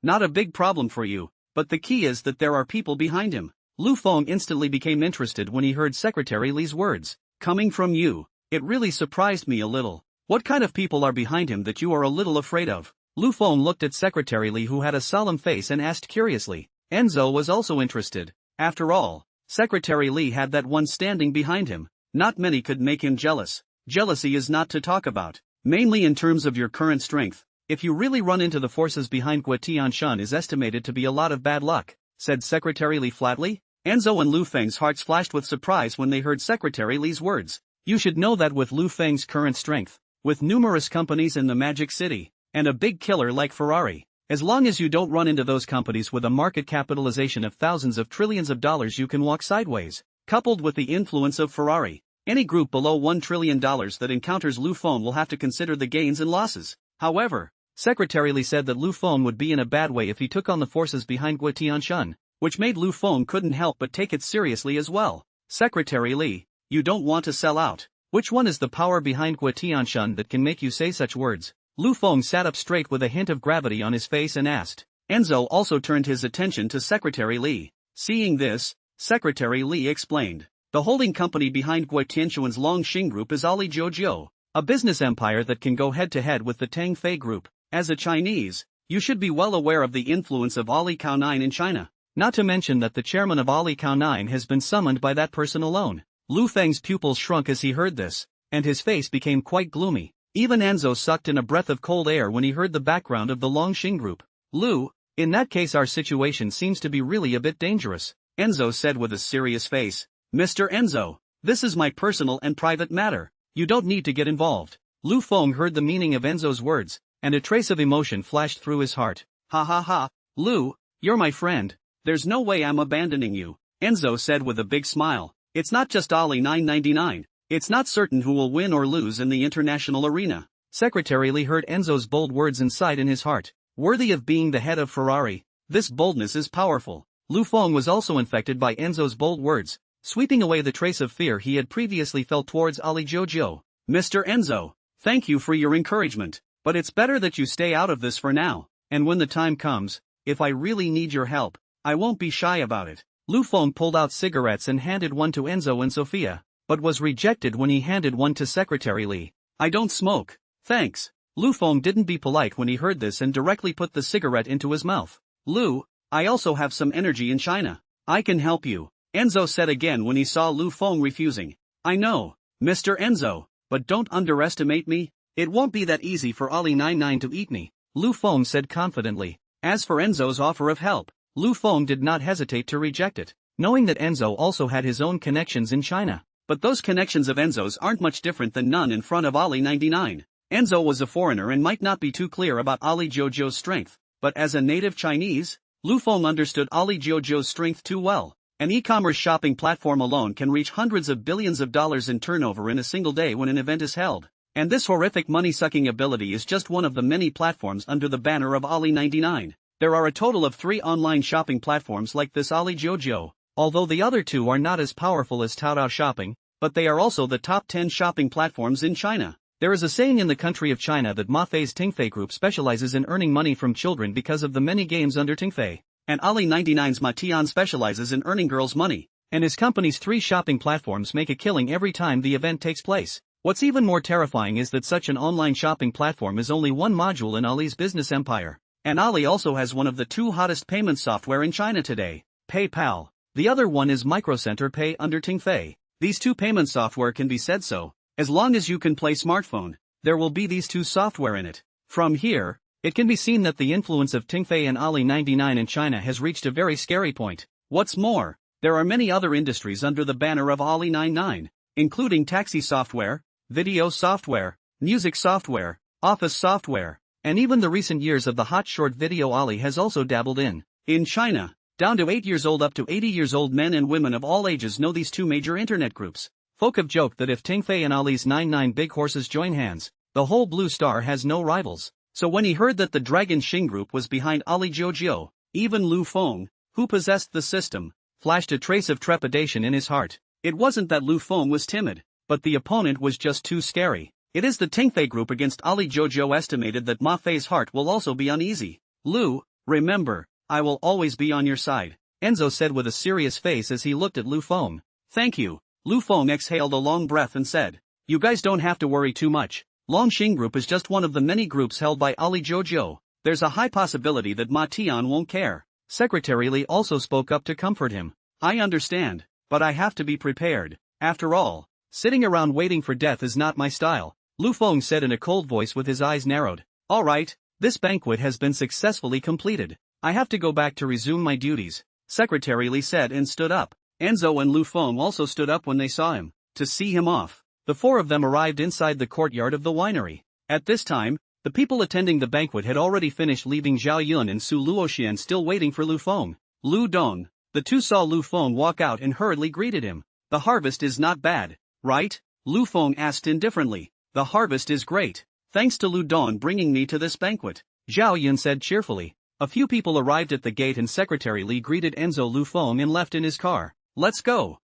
Not a big problem for you, but the key is that there are people behind him. Lu Feng instantly became interested when he heard Secretary Li's words. Coming from you, it really surprised me a little. What kind of people are behind him that you are a little afraid of? Lu Feng looked at Secretary Li, who had a solemn face, and asked curiously. Enzo was also interested. After all, Secretary Li had that one standing behind him. Not many could make him jealous. Jealousy is not to talk about, mainly in terms of your current strength. If you really run into the forces behind Guo Tianshun is estimated to be a lot of bad luck, said Secretary Li flatly. Enzo and Lu Feng's hearts flashed with surprise when they heard Secretary Li's words. You should know that with Lu Feng's current strength, with numerous companies in the Magic City, and a big killer like Ferrari, as long as you don't run into those companies with a market capitalization of thousands of trillions of dollars, you can walk sideways. Coupled with the influence of Ferrari, any group below $1 trillion that encounters Lu Feng will have to consider the gains and losses. However, Secretary Li said that Lu Feng would be in a bad way if he took on the forces behind Guo Tianshun, which made Lu Feng couldn't help but take it seriously as well. Secretary Li, you don't want to sell out. Which one is the power behind Guo Tianshun that can make you say such words? Lu Feng sat up straight with a hint of gravity on his face and asked. Enzo also turned his attention to Secretary Li. Seeing this, Secretary Li explained. The holding company behind Guo Tianshun's Longxing Group is Ali Jojo, a business empire that can go head-to-head with the Tang Fei Group. As a Chinese, you should be well aware of the influence of Ali Cao9 in China. Not to mention that the chairman of Ali Cao9 has been summoned by that person alone. Lu Feng's pupils shrunk as he heard this, and his face became quite gloomy. Even Enzo sucked in a breath of cold air when he heard the background of the Longxing Group. Lu, in that case our situation seems to be really a bit dangerous, Enzo said with a serious face. Mr. Enzo, this is my personal and private matter. You don't need to get involved. Lu Feng heard the meaning of Enzo's words, and a trace of emotion flashed through his heart. Ha ha ha, Lu, you're my friend. There's no way I'm abandoning you, Enzo said with a big smile. It's not just Ali 999. It's not certain who will win or lose in the international arena. Secretary Li heard Enzo's bold words and sighed in his heart. Worthy of being the head of Ferrari, this boldness is powerful. Lu Feng was also infected by Enzo's bold words, sweeping away the trace of fear he had previously felt towards Ali Jojo. Mr. Enzo, thank you for your encouragement, but it's better that you stay out of this for now, and when the time comes, if I really need your help, I won't be shy about it. Lu Feng pulled out cigarettes and handed one to Enzo and Sophia, but was rejected when he handed one to Secretary Li. I don't smoke, thanks. Lu Feng didn't be polite when he heard this and directly put the cigarette into his mouth. Lu, I also have some energy in China. I can help you, Enzo said again when he saw Lu Feng refusing. I know, Mr. Enzo, but don't underestimate me. It won't be that easy for Ali 99 to eat me, Lu Feng said confidently. As for Enzo's offer of help, Lu Feng did not hesitate to reject it, knowing that Enzo also had his own connections in China. But those connections of Enzo's aren't much different than none in front of Ali 99. Enzo was a foreigner and might not be too clear about Ali Jojo's strength, but as a native Chinese, Lu Feng understood Ali Jojo's strength too well. An e-commerce shopping platform alone can reach hundreds of billions of dollars in turnover in a single day when an event is held. And this horrific money-sucking ability is just one of the many platforms under the banner of Ali 99. There are a total of 3 online shopping platforms like this Ali Jojo, although the other 2 are not as powerful as Taobao Shopping, but they are also the top 10 shopping platforms in China. There is a saying in the country of China that Mafei's Tingfei Group specializes in earning money from children because of the many games under Tingfei, and Ali 99's Matian specializes in earning girls' money, and his company's 3 shopping platforms make a killing every time the event takes place. What's even more terrifying is that such an online shopping platform is only one module in Ali's business empire. And Ali also has one of the 2 hottest payment software in China today, PayPal. The other one is Microcenter Pay under Tingfei. These 2 payment software can be said so. As long as you can play smartphone, there will be these 2 software in it. From here, it can be seen that the influence of Tingfei and Ali 99 in China has reached a very scary point. What's more, there are many other industries under the banner of Ali 99, including taxi software, video software, music software, office software, and even the recent years of the hot short video Ali has also dabbled in. In China, down to 8 years old up to 80 years old men and women of all ages know these two major internet groups. Folk have joked that if Tingfei and Ali's 99 big horses join hands, the whole Blue Star has no rivals. So when he heard that the Dragon Xing group was behind Ali Jiujiu, even Lu Feng, who possessed the system, flashed a trace of trepidation in his heart. It wasn't that Lu Feng was timid, but the opponent was just too scary. It is the Tingfei group against Ali Jiujiu estimated that Ma Fei's heart will also be uneasy. Lu, remember, I will always be on your side, Enzo said with a serious face as he looked at Lu Feng. Thank you. Lu Feng exhaled a long breath and said, you guys don't have to worry too much. Longxing Group is just one of the many groups held by Ali Jiujiu. There's a high possibility that Ma Tian won't care. Secretary Li also spoke up to comfort him. I understand, but I have to be prepared. After all, sitting around waiting for death is not my style, Lu Feng said in a cold voice with his eyes narrowed. All right, this banquet has been successfully completed. I have to go back to resume my duties, Secretary Li said and stood up. Enzo and Lu Feng also stood up when they saw him. To see him off, the four of them arrived inside the courtyard of the winery. At this time, the people attending the banquet had already finished, leaving Zhao Yun and Su Luoxian still waiting for Lu Feng. Lu Dong. The two saw Lu Feng walk out and hurriedly greeted him. The harvest is not bad, right? Lu Feng asked indifferently. The harvest is great, thanks to Lu Dong bringing me to this banquet, Zhao Yun said cheerfully. A few people arrived at the gate and Secretary Li greeted Enzo Lu Feng and left in his car. Let's go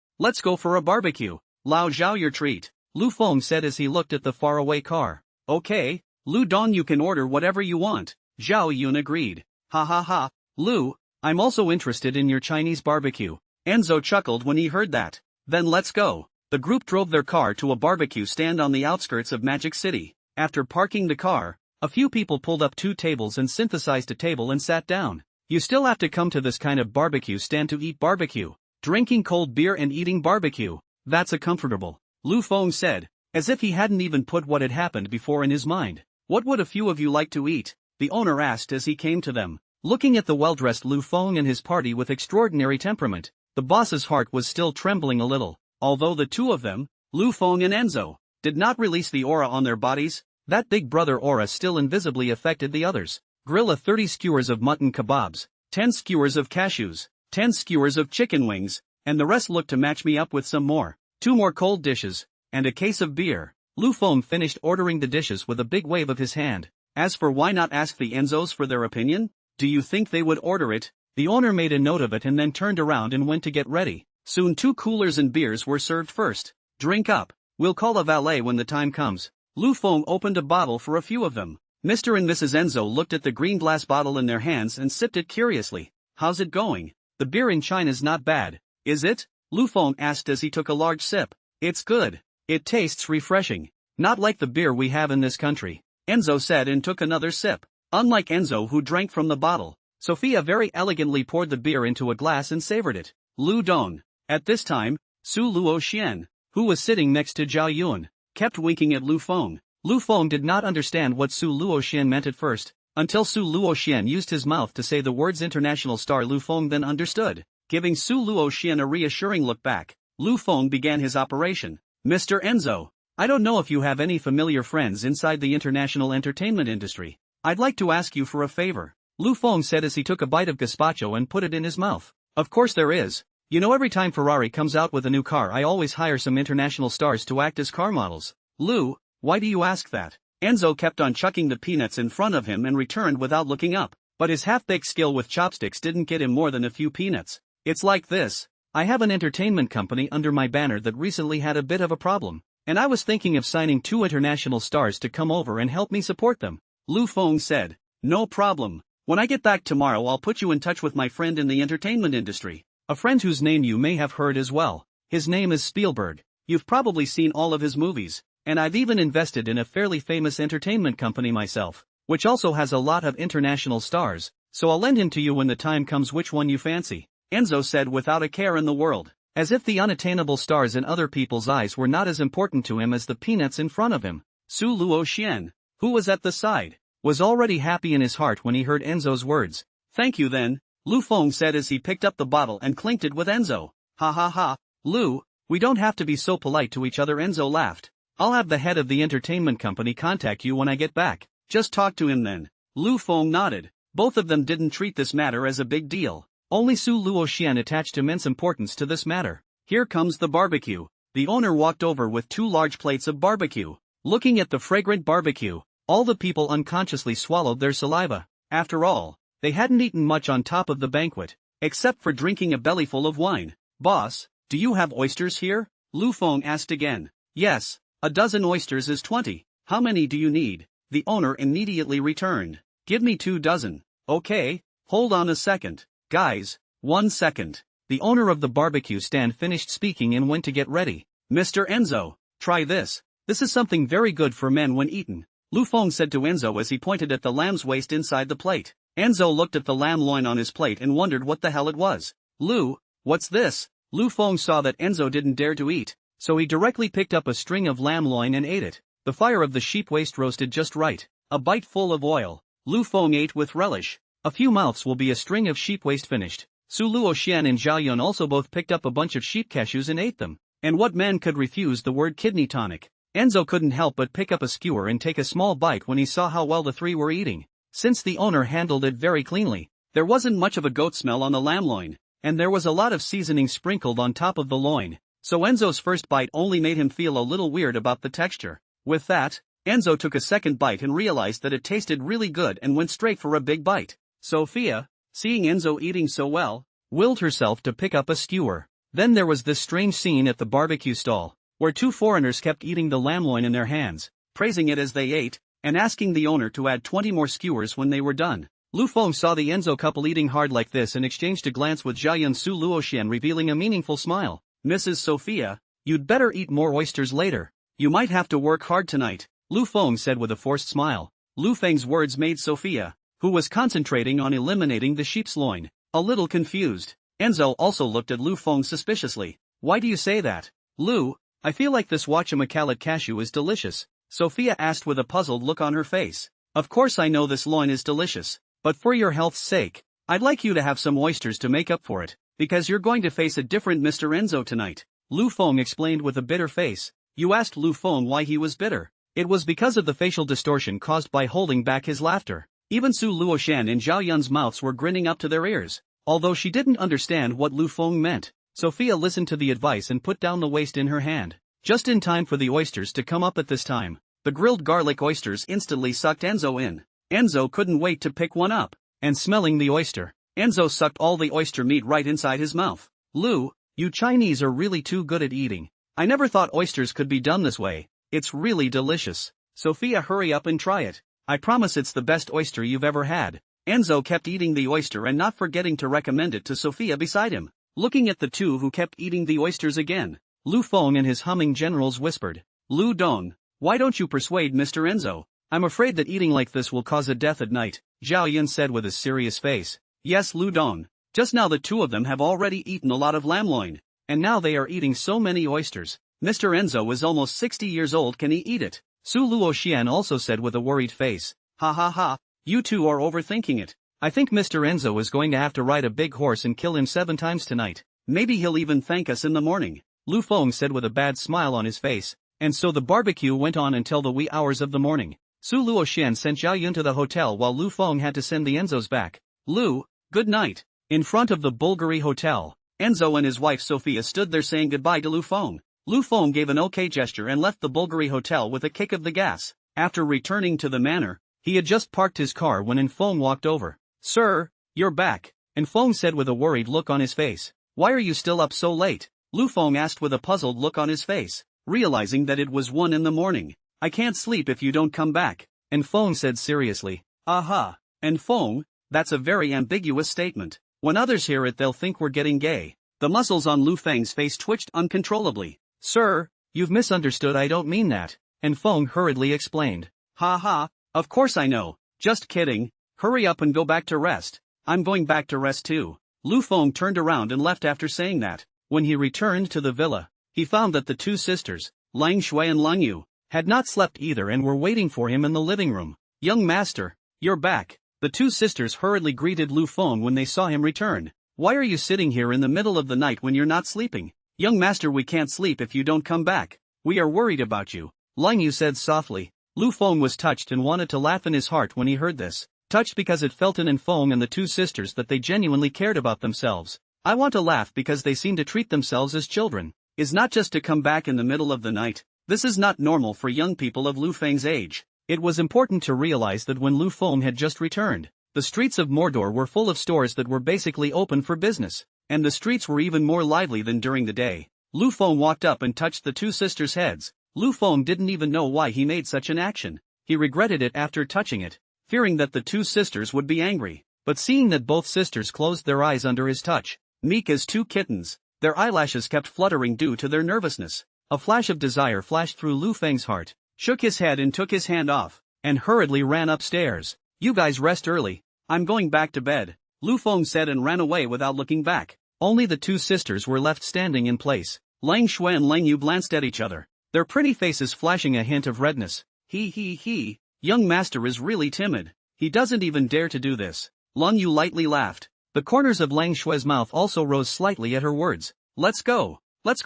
for a barbecue. Lao Zhao, your treat, Lu Feng said as he looked at the faraway car. Okay, Lu Dong, you can order whatever you want, Zhao Yun agreed. Ha ha ha, Lu, I'm also interested in your Chinese barbecue. Enzo chuckled when he heard that. Then let's go. The group drove their car to a barbecue stand on the outskirts of Magic City. After parking the car, a few people pulled up 2 tables and synthesized a table and sat down. You still have to come to this kind of barbecue stand to eat barbecue. Drinking cold beer and eating barbecue. That's a comfortable, Lu Feng said, as if he hadn't even put what had happened before in his mind. What would a few of you like to eat? The owner asked as he came to them. Looking at the well-dressed Lu Feng and his party with extraordinary temperament, the boss's heart was still trembling a little. Although the two of them, Lu Feng and Enzo, did not release the aura on their bodies, that big brother aura still invisibly affected the others. Grill a 30 skewers of mutton kebabs, 10 skewers of cashews, 10 skewers of chicken wings, and the rest looked to match me up with some more. 2 more cold dishes, and a case of beer. Lu Feng finished ordering the dishes with a big wave of his hand. As for why not ask the Enzos for their opinion? Do you think they would order it? The owner made a note of it and then turned around and went to get ready. Soon 2 coolers and beers were served first. Drink up. We'll call a valet when the time comes. Lu Feng opened a bottle for a few of them. Mr. and Mrs. Enzo looked at the green glass bottle in their hands and sipped it curiously. How's it going? The beer in China's not bad, is it? Lu Feng asked as he took a large sip. It's good. It tastes refreshing. Not like the beer we have in this country, Enzo said and took another sip. Unlike Enzo, who drank from the bottle, Sophia very elegantly poured the beer into a glass and savored it. Lu Dong. At this time, Su Luoxian, who was sitting next to Zhao Yun, kept winking at Lu Feng. Lu Feng did not understand what Su Luoxian meant at first, until Su Luoxian used his mouth to say the words international star. Lu Feng then understood. Giving Su Luoxian a reassuring look back, Lu Feng began his operation. Mr. Enzo, I don't know if you have any familiar friends inside the international entertainment industry. I'd like to ask you for a favor, Lu Feng said as he took a bite of gazpacho and put it in his mouth. Of course there is. You know, every time Ferrari comes out with a new car, I always hire some international stars to act as car models. Lu, why do you ask that? Enzo kept on chucking the peanuts in front of him and returned without looking up. But his half-baked skill with chopsticks didn't get him more than a few peanuts. It's like this. I have an entertainment company under my banner that recently had a bit of a problem, and I was thinking of signing 2 international stars to come over and help me support them. Lu Feng said. No problem. When I get back tomorrow, I'll put you in touch with my friend in the entertainment industry. A friend whose name you may have heard as well. His name is Spielberg. You've probably seen all of his movies, and I've even invested in a fairly famous entertainment company myself, which also has a lot of international stars, so I'll lend him to you when the time comes. Which one you fancy? Enzo said without a care in the world, as if the unattainable stars in other people's eyes were not as important to him as the peanuts in front of him. Su Luoxian, who was at the side, was already happy in his heart when he heard Enzo's words. Thank you then, Lu Feng said as he picked up the bottle and clinked it with Enzo. Ha ha ha, Lu, we don't have to be so polite to each other, Enzo laughed. I'll have the head of the entertainment company contact you when I get back. Just talk to him then. Lu Feng nodded. Both of them didn't treat this matter as a big deal. Only Su Luoxian attached immense importance to this matter. Here comes the barbecue. The owner walked over with 2 large plates of barbecue. Looking at the fragrant barbecue, all the people unconsciously swallowed their saliva. After all, they hadn't eaten much on top of the banquet, except for drinking a bellyful of wine. Boss, do you have oysters here? Lu Feng asked again. Yes, a dozen oysters is 20. How many do you need? The owner immediately returned. Give me 2 dozen. Okay, hold on a second. Guys, 1 second. The owner of the barbecue stand finished speaking and went to get ready. Mr. Enzo, try this. This is something very good for men when eaten. Lu Feng said to Enzo as he pointed at the lamb's waist inside the plate. Enzo looked at the lamb loin on his plate and wondered what the hell it was. Lu, what's this? Lu Feng saw that Enzo didn't dare to eat, so he directly picked up a string of lamb loin and ate it. The fire of the sheep waist roasted just right. A bite full of oil. Lu Feng ate with relish. A few mouths will be a string of sheep waist finished. Su Luoxian and Zhao Yun also both picked up a bunch of sheep cashews and ate them. And what man could refuse the word kidney tonic? Enzo couldn't help but pick up a skewer and take a small bite when he saw how well the 3 were eating. Since the owner handled it very cleanly, there wasn't much of a goat smell on the lamb loin, and there was a lot of seasoning sprinkled on top of the loin, so Enzo's first bite only made him feel a little weird about the texture. With that, Enzo took a second bite and realized that it tasted really good and went straight for a big bite. Sophia, seeing Enzo eating so well, willed herself to pick up a skewer. Then there was this strange scene at the barbecue stall, where 2 foreigners kept eating the lamb loin in their hands, praising it as they ate, and asking the owner to add 20 more skewers when they were done. Lu Feng saw the Enzo couple eating hard like this and exchanged a glance with Zhao Yun. Su Luoxian revealing a meaningful smile. Mrs. Sophia, you'd better eat more oysters later. You might have to work hard tonight, Lu Feng said with a forced smile. Lu Feng's words made Sophia, who was concentrating on eliminating the sheep's loin, a little confused. Enzo also looked at Lu Feng suspiciously. Why do you say that? Lu, I feel like this Wachamacalit cashew is delicious, Sophia asked with a puzzled look on her face. Of course I know this loin is delicious, but for your health's sake, I'd like you to have some oysters to make up for it, because you're going to face a different Mr. Enzo tonight, Lu Feng explained with a bitter face. You asked Lu Feng why he was bitter. It was because of the facial distortion caused by holding back his laughter. Even Su Luoxian and Zhao Yun's mouths were grinning up to their ears. Although she didn't understand what Lu Feng meant, Sophia listened to the advice and put down the waist in her hand. Just in time for the oysters to come up at this time, the grilled garlic oysters instantly sucked Enzo in. Enzo couldn't wait to pick one up, and smelling the oyster, Enzo sucked all the oyster meat right inside his mouth. Lu, you Chinese are really too good at eating. I never thought oysters could be done this way. It's really delicious. Sophia, hurry up and try it. I promise it's the best oyster you've ever had. Enzo kept eating the oyster and not forgetting to recommend it to Sophia beside him. Looking at the 2 who kept eating the oysters again, Lu Feng and his humming generals whispered, Lu Dong, why don't you persuade Mr. Enzo? I'm afraid that eating like this will cause a death at night, Zhao Yun said with a serious face. Yes, Lu Dong. Just now the 2 of them have already eaten a lot of lamb loin, and now they are eating so many oysters. Mr. Enzo is almost 60 years old, can he eat it? Su Luoxian also said with a worried face. Ha ha ha, you 2 are overthinking it. I think Mr. Enzo is going to have to ride a big horse and kill him 7 times tonight. Maybe he'll even thank us in the morning, Lu Feng said with a bad smile on his face. And so the barbecue went on until the wee hours of the morning. Su Luoxian sent Zhao Yun to the hotel while Lu Feng had to send the Enzos back. Lu, good night. In front of the Bulgari Hotel, Enzo and his wife Sophia stood there saying goodbye to Lu Feng. Lu Feng gave an okay gesture and left the Bulgari Hotel with a kick of the gas. After returning to the manor, he had just parked his car when Enfeng walked over. Sir, you're back, Enfeng said with a worried look on his face. Why are you still up so late? Lu Feng asked with a puzzled look on his face, realizing that it was 1 in the morning. I can't sleep if you don't come back, Enfeng said seriously. Aha, Enfeng, that's a very ambiguous statement. When others hear it they'll think we're getting gay. The muscles on Lu Feng's face twitched uncontrollably. Sir, you've misunderstood, I don't mean that, Enfeng hurriedly explained. Ha ha, of course I know, just kidding, hurry up and go back to rest. I'm going back to rest too. Lu Feng turned around and left after saying that. When he returned to the villa, he found that the 2 sisters, Lang Shui and Lang Yu, had not slept either and were waiting for him in the living room. Young master, you're back. The 2 sisters hurriedly greeted Lu Feng when they saw him return. Why are you sitting here in the middle of the night when you're not sleeping? Young master, we can't sleep if you don't come back. We are worried about you, Lang Yu said softly. Lu Feng was touched and wanted to laugh in his heart when he heard this. Touched because it felt in Feng and the two sisters that they genuinely cared about themselves. I want to laugh because they seem to treat themselves as children. Is not just to come back in the middle of the night. This is not normal for young people of Lu Feng's age. It was important to realize that when Lu Feng had just returned, the streets of Mordor were full of stores that were basically open for business, and the streets were even more lively than during the day. Lu Feng walked up and touched the two sisters' heads. Lu Feng didn't even know why he made such an action. He regretted it after touching it, fearing that the two sisters would be angry, but seeing that both sisters closed their eyes under his touch, meek as two kittens, their eyelashes kept fluttering due to their nervousness. A flash of desire flashed through Lu Feng's heart, shook his head and took his hand off, and hurriedly ran upstairs. You guys rest early. I'm going back to bed, Lu Feng said and ran away without looking back. Only the two sisters were left standing in place. Lang Shui and Lang Yu glanced at each other, their pretty faces flashing a hint of redness. He. Young master is really timid. He doesn't even dare to do this. Lang Yu lightly laughed. The corners of Lang Shui's mouth also rose slightly at her words. Let's go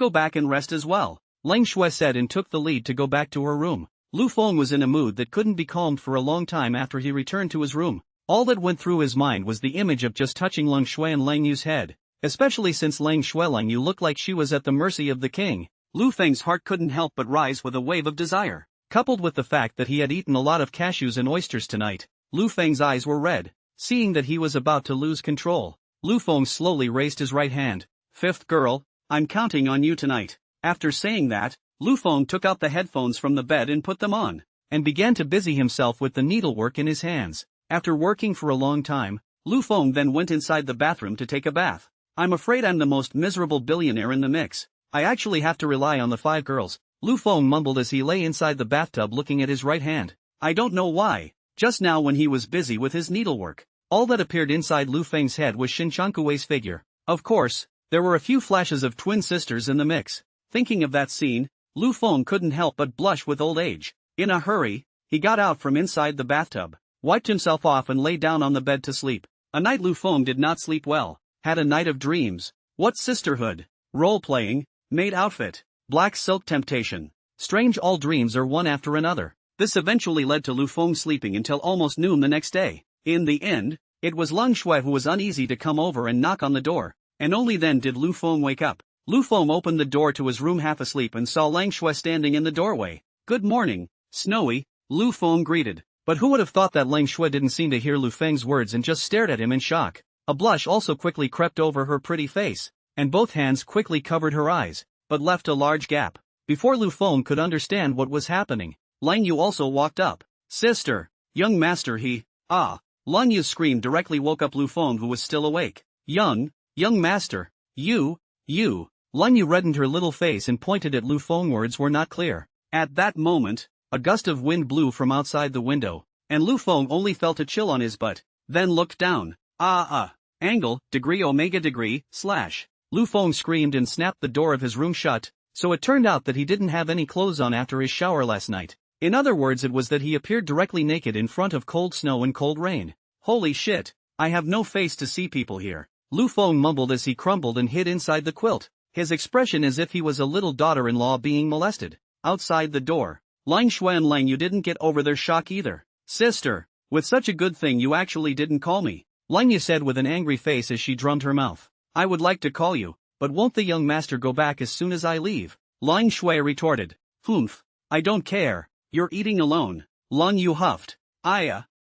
back and rest as well, Lang Shui said and took the lead to go back to her room. Lu Feng was in a mood that couldn't be calmed for a long time after he returned to his room. All that went through his mind was the image of just touching Lang Shui and Lang Yu's head, especially since Lang Shui Lang Yu looked like she was at the mercy of the king. Lu Feng's heart couldn't help but rise with a wave of desire. Coupled with the fact that he had eaten a lot of cashews and oysters tonight, Lu Feng's eyes were red. Seeing that he was about to lose control, Lu Feng slowly raised his right hand. Fifth girl, I'm counting on you tonight. After saying that, Lu Feng took out the headphones from the bed and put them on, and began to busy himself with the needlework in his hands. After working for a long time, Lu Feng then went inside the bathroom to take a bath. I'm afraid I'm the most miserable billionaire in the mix. I actually have to rely on the 5 girls, Lu Feng mumbled as he lay inside the bathtub looking at his right hand. I don't know why. Just now when he was busy with his needlework, all that appeared inside Lu Feng's head was Shin Chankuei's figure. Of course, there were a few flashes of twin sisters in the mix. Thinking of that scene, Lu Feng couldn't help but blush with old age. In a hurry, he got out from inside the bathtub, wiped himself off and lay down on the bed to sleep. A night Lu Feng did not sleep well, had a night of dreams. What sisterhood? Role-playing, maid outfit, black silk temptation. Strange all dreams are one after another. This eventually led to Lu Feng sleeping until almost noon the next day. In the end, it was Lang Shui who was uneasy to come over and knock on the door, and only then did Lu Feng wake up. Lu Feng opened the door to his room half asleep and saw Lang Shui standing in the doorway. Good morning, Snowy, Lu Feng greeted. But who would have thought that Lang Shui didn't seem to hear Lu Feng's words and just stared at him in shock. A blush also quickly crept over her pretty face, and both hands quickly covered her eyes, but left a large gap. Before Lu Feng could understand what was happening, Lang Yu also walked up. Sister, young master Lang Yu's scream directly woke up Lu Feng who was still awake. Young master, you. Lang Yu reddened her little face and pointed at Lu Feng. Words were not clear. At that moment, a gust of wind blew from outside the window, and Lu Feng only felt a chill on his butt, then looked down. Angle, degree omega degree, / Lu Feng screamed and snapped the door of his room shut. So it turned out that he didn't have any clothes on after his shower last night. In other words, it was that he appeared directly naked in front of cold snow and cold rain. Holy shit, I have no face to see people here, Lu Feng mumbled as he crumbled and hid inside the quilt, his expression as if he was a little daughter-in-law being molested. Outside the door, Lang Shui and Lang Yu didn't get over their shock either. Sister, with such a good thing you actually didn't call me, Lang Yu said with an angry face as she drummed her mouth. I would like to call you, but won't the young master go back as soon as I leave? Lang Shui retorted. Humph, I don't care, you're eating alone. Lang Yu huffed.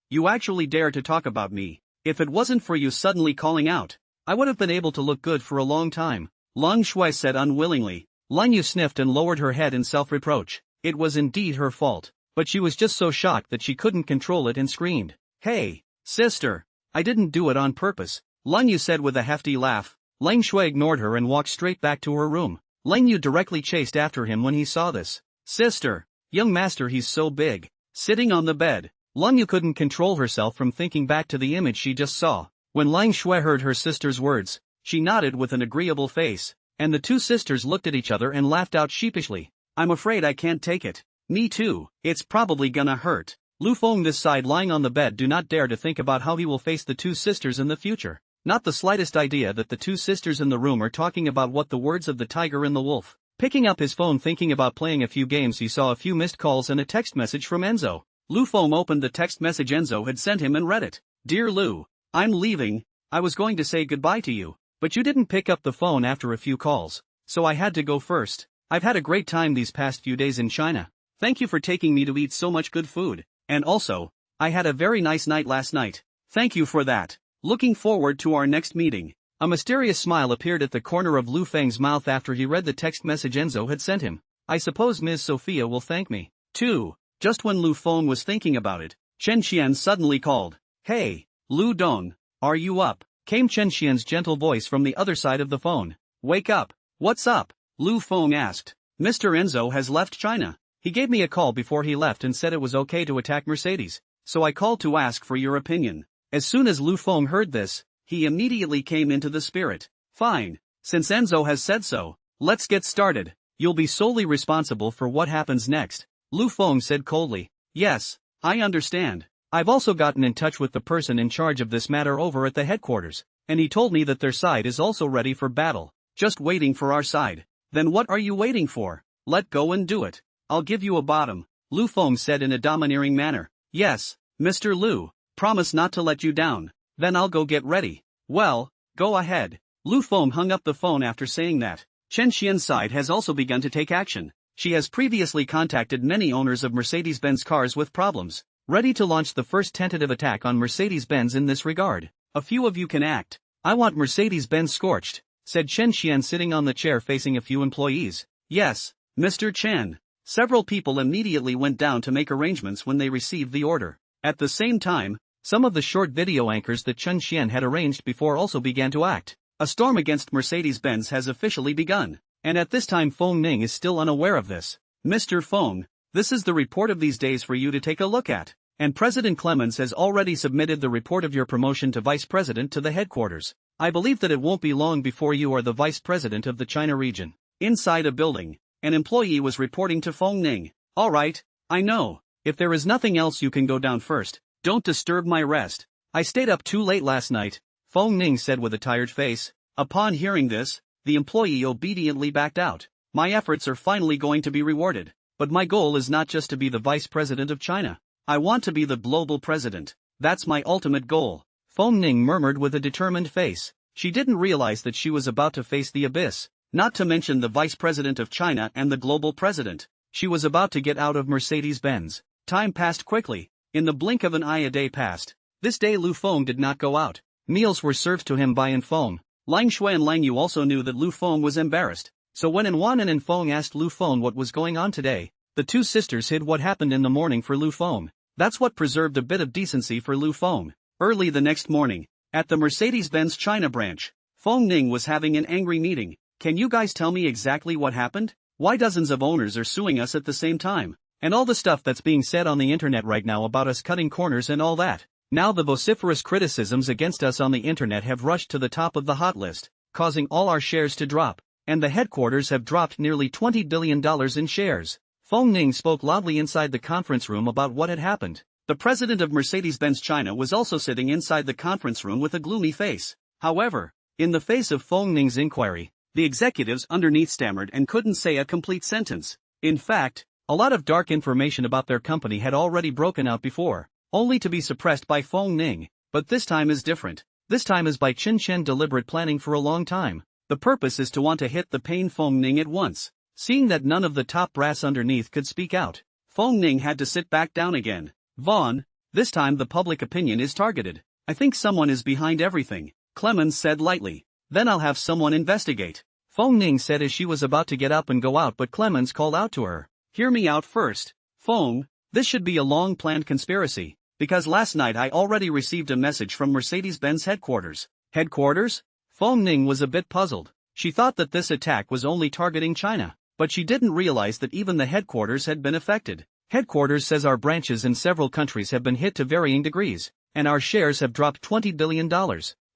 You actually dare to talk about me. If it wasn't for you suddenly calling out, I would have been able to look good for a long time, Lang Shui said unwillingly. Lang Yu sniffed and lowered her head in self-reproach. It was indeed her fault, but she was just so shocked that she couldn't control it and screamed. Hey, sister, I didn't do it on purpose, Lang Yu said with a hefty laugh. Lang Shui ignored her and walked straight back to her room. Lang Yu directly chased after him when he saw this. Sister, young master, he's so big. Sitting on the bed, Lang Yu couldn't control herself from thinking back to the image she just saw. When Lang Shui heard her sister's words, she nodded with an agreeable face, and the two sisters looked at each other and laughed out sheepishly. I'm afraid I can't take it. Me too, it's probably gonna hurt. Lu Feng this side lying on the bed do not dare to think about how he will face the two sisters in the future. Not the slightest idea that the two sisters in the room are talking about what the words of the tiger and the wolf. Picking up his phone thinking about playing a few games, he saw a few missed calls and a text message from Enzo. Lu Feng opened the text message Enzo had sent him and read it. Dear Lu, I'm leaving. I was going to say goodbye to you, but you didn't pick up the phone after a few calls, so I had to go first. I've had a great time these past few days in China. Thank you for taking me to eat so much good food, and also, I had a very nice night last night. Thank you for that. Looking forward to our next meeting. A mysterious smile appeared at the corner of Lu Feng's mouth after he read the text message Enzo had sent him. I suppose Ms. Sophia will thank me, too. Just when Lu Feng was thinking about it, Chen Xian suddenly called. Hey, Lu Dong, are you up? Came Chen Xian's gentle voice from the other side of the phone. Wake up. What's up? Lu Feng asked. Mr. Enzo has left China. He gave me a call before he left and said it was okay to attack Mercedes, so I called to ask for your opinion. As soon as Lu Feng heard this, he immediately came into the spirit. Fine. Since Enzo has said so, let's get started. You'll be solely responsible for what happens next. Lu Feng said coldly. Yes, I understand. I've also gotten in touch with the person in charge of this matter over at the headquarters, and he told me that their side is also ready for battle, just waiting for our side. Then what are you waiting for? Let go and do it. I'll give you a bottom, Lu Feng said in a domineering manner. Yes, Mr. Lu, promise not to let you down. Then I'll go get ready. Well, go ahead. Lu Feng hung up the phone after saying that. Chen Xian's side has also begun to take action. She has previously contacted many owners of Mercedes-Benz cars with problems, ready to launch the first tentative attack on Mercedes-Benz in this regard. A few of you can act. I want Mercedes-Benz scorched, said Chen Xian sitting on the chair facing a few employees. Yes, Mr. Chen. Several people immediately went down to make arrangements when they received the order. At the same time, some of the short video anchors that Chen Xian had arranged before also began to act. A storm against Mercedes-Benz has officially begun, and at this time Feng Ning is still unaware of this. Mr. Feng, this is the report of these days for you to take a look at, and President Clemens has already submitted the report of your promotion to Vice President to the headquarters. I believe that it won't be long before you are the Vice President of the China region. Inside a building, an employee was reporting to Feng Ning. All right, I know. If there is nothing else you can go down first. Don't disturb my rest. I stayed up too late last night, Feng Ning said with a tired face. Upon hearing this, the employee obediently backed out. My efforts are finally going to be rewarded, but my goal is not just to be the Vice President of China. I want to be the global president. That's my ultimate goal, Feng Ning murmured with a determined face. She didn't realize that she was about to face the abyss, not to mention the Vice President of China and the global president. She was about to get out of Mercedes-Benz. Time passed quickly. In the blink of an eye a day passed. This day Lu Feng did not go out. Meals were served to him by Feng. Lang Shui and Lang Yu also knew that Lu Feng was embarrassed, so when Wan and Feng asked Lu Feng what was going on today, the two sisters hid what happened in the morning for Lu Feng. That's what preserved a bit of decency for Lu Feng. Early the next morning, at the Mercedes-Benz China branch, Feng Ning was having an angry meeting. Can you guys tell me exactly what happened? Why dozens of owners are suing us at the same time? And all the stuff that's being said on the internet right now about us cutting corners and all that. Now the vociferous criticisms against us on the internet have rushed to the top of the hot list, causing all our shares to drop, and the headquarters have dropped nearly $20 billion in shares. Feng Ning spoke loudly inside the conference room about what had happened. The president of Mercedes-Benz China was also sitting inside the conference room with a gloomy face. However, in the face of Feng Ning's inquiry, the executives underneath stammered and couldn't say a complete sentence. In fact, a lot of dark information about their company had already broken out before, only to be suppressed by Feng Ning. But this time is different. This time is by Qin Chen deliberate planning for a long time. The purpose is to want to hit the pain Feng Ning at once. Seeing that none of the top brass underneath could speak out, Feng Ning had to sit back down again. Vaughn, this time the public opinion is targeted. I think someone is behind everything, Clemens said lightly. Then I'll have someone investigate, Feng Ning said as she was about to get up and go out, but Clemens called out to her. Hear me out first, Feng. This should be a long-planned conspiracy, because last night I already received a message from Mercedes-Benz headquarters. Headquarters? Feng Ning was a bit puzzled. She thought that this attack was only targeting China, but she didn't realize that even the headquarters had been affected. Headquarters says our branches in several countries have been hit to varying degrees, and our shares have dropped $20 billion.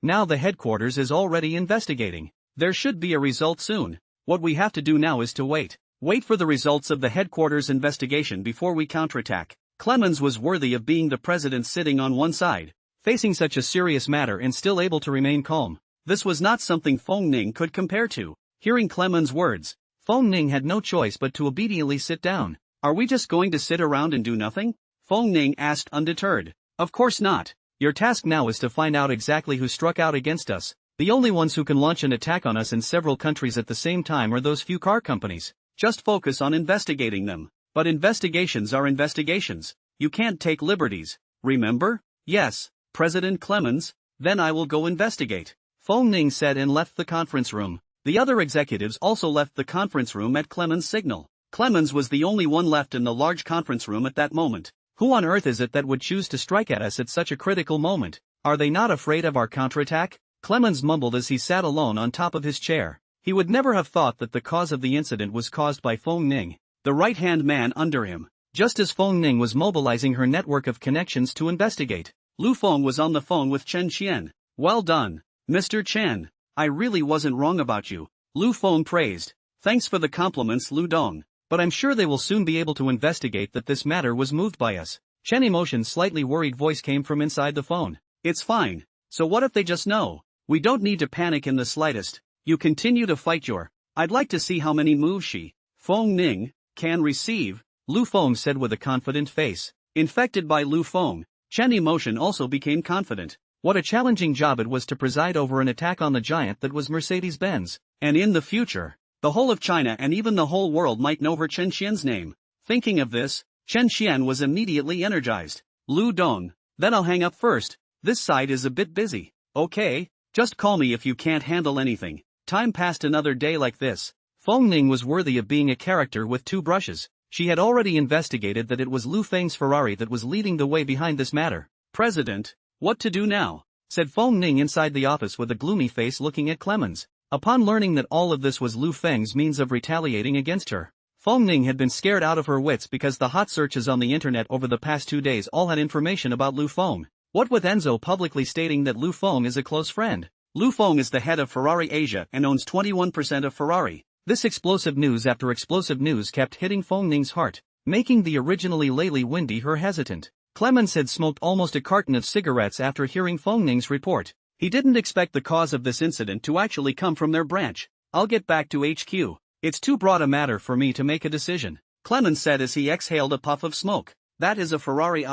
Now the headquarters is already investigating. There should be a result soon. What we have to do now is to wait. Wait for the results of the headquarters investigation before we counterattack. Clemens was worthy of being the president sitting on one side, facing such a serious matter and still able to remain calm. This was not something Feng Ning could compare to. Hearing Clemens' words, Feng Ning had no choice but to obediently sit down. Are we just going to sit around and do nothing? Feng Ning asked undeterred. Of course not. Your task now is to find out exactly who struck out against us. The only ones who can launch an attack on us in several countries at the same time are those few car companies. Just focus on investigating them. But investigations are investigations. You can't take liberties. Remember? Yes, President Clemens. Then I will go investigate. Feng Ning said and left the conference room. The other executives also left the conference room at Clemens' signal. Clemens was the only one left in the large conference room at that moment. Who on earth is it that would choose to strike at us at such a critical moment? Are they not afraid of our counterattack? Clemens mumbled as he sat alone on top of his chair. He would never have thought that the cause of the incident was caused by Feng Ning, the right-hand man under him. Just as Feng Ning was mobilizing her network of connections to investigate, Lu Feng was on the phone with Chen Qian. Well done, Mr. Chen. I really wasn't wrong about you, Lu Feng praised. Thanks for the compliments, Lu Dong. But I'm sure they will soon be able to investigate that this matter was moved by us. Chen Emotion's slightly worried voice came from inside the phone. It's fine. So what if they just know? We don't need to panic in the slightest. You continue to fight your. I'd like to see how many moves Feng Ning, can receive, Lu Feng said with a confident face. Infected by Lu Feng, Chen Emotion also became confident. What a challenging job it was to preside over an attack on the giant that was Mercedes-Benz. And in the future, the whole of China and even the whole world might know her Chen Qian's name. Thinking of this, Chen Qian was immediately energized. Lu Dong, then I'll hang up first. This side is a bit busy. Okay, just call me if you can't handle anything. Time passed another day like this. Feng Ning was worthy of being a character with two brushes. She had already investigated that it was Lu Feng's Ferrari that was leading the way behind this matter. President, what to do now? Said Feng Ning inside the office with a gloomy face looking at Clemens. Upon learning that all of this was Lu Feng's means of retaliating against her, Feng Ning had been scared out of her wits because the hot searches on the internet over the past 2 days all had information about Lu Feng. What with Enzo publicly stating that Lu Feng is a close friend. Lu Feng is the head of Ferrari Asia and owns 21% of Ferrari. This explosive news after explosive news kept hitting Feng Ning's heart, making the originally lately windy her hesitant. Clemens had smoked almost a carton of cigarettes after hearing Feng Ning's report. He didn't expect the cause of this incident to actually come from their branch. I'll get back to HQ. It's too broad a matter for me to make a decision, Clemens said as he exhaled a puff of smoke. That is a Ferrari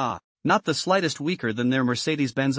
not the slightest weaker than their Mercedes-Benz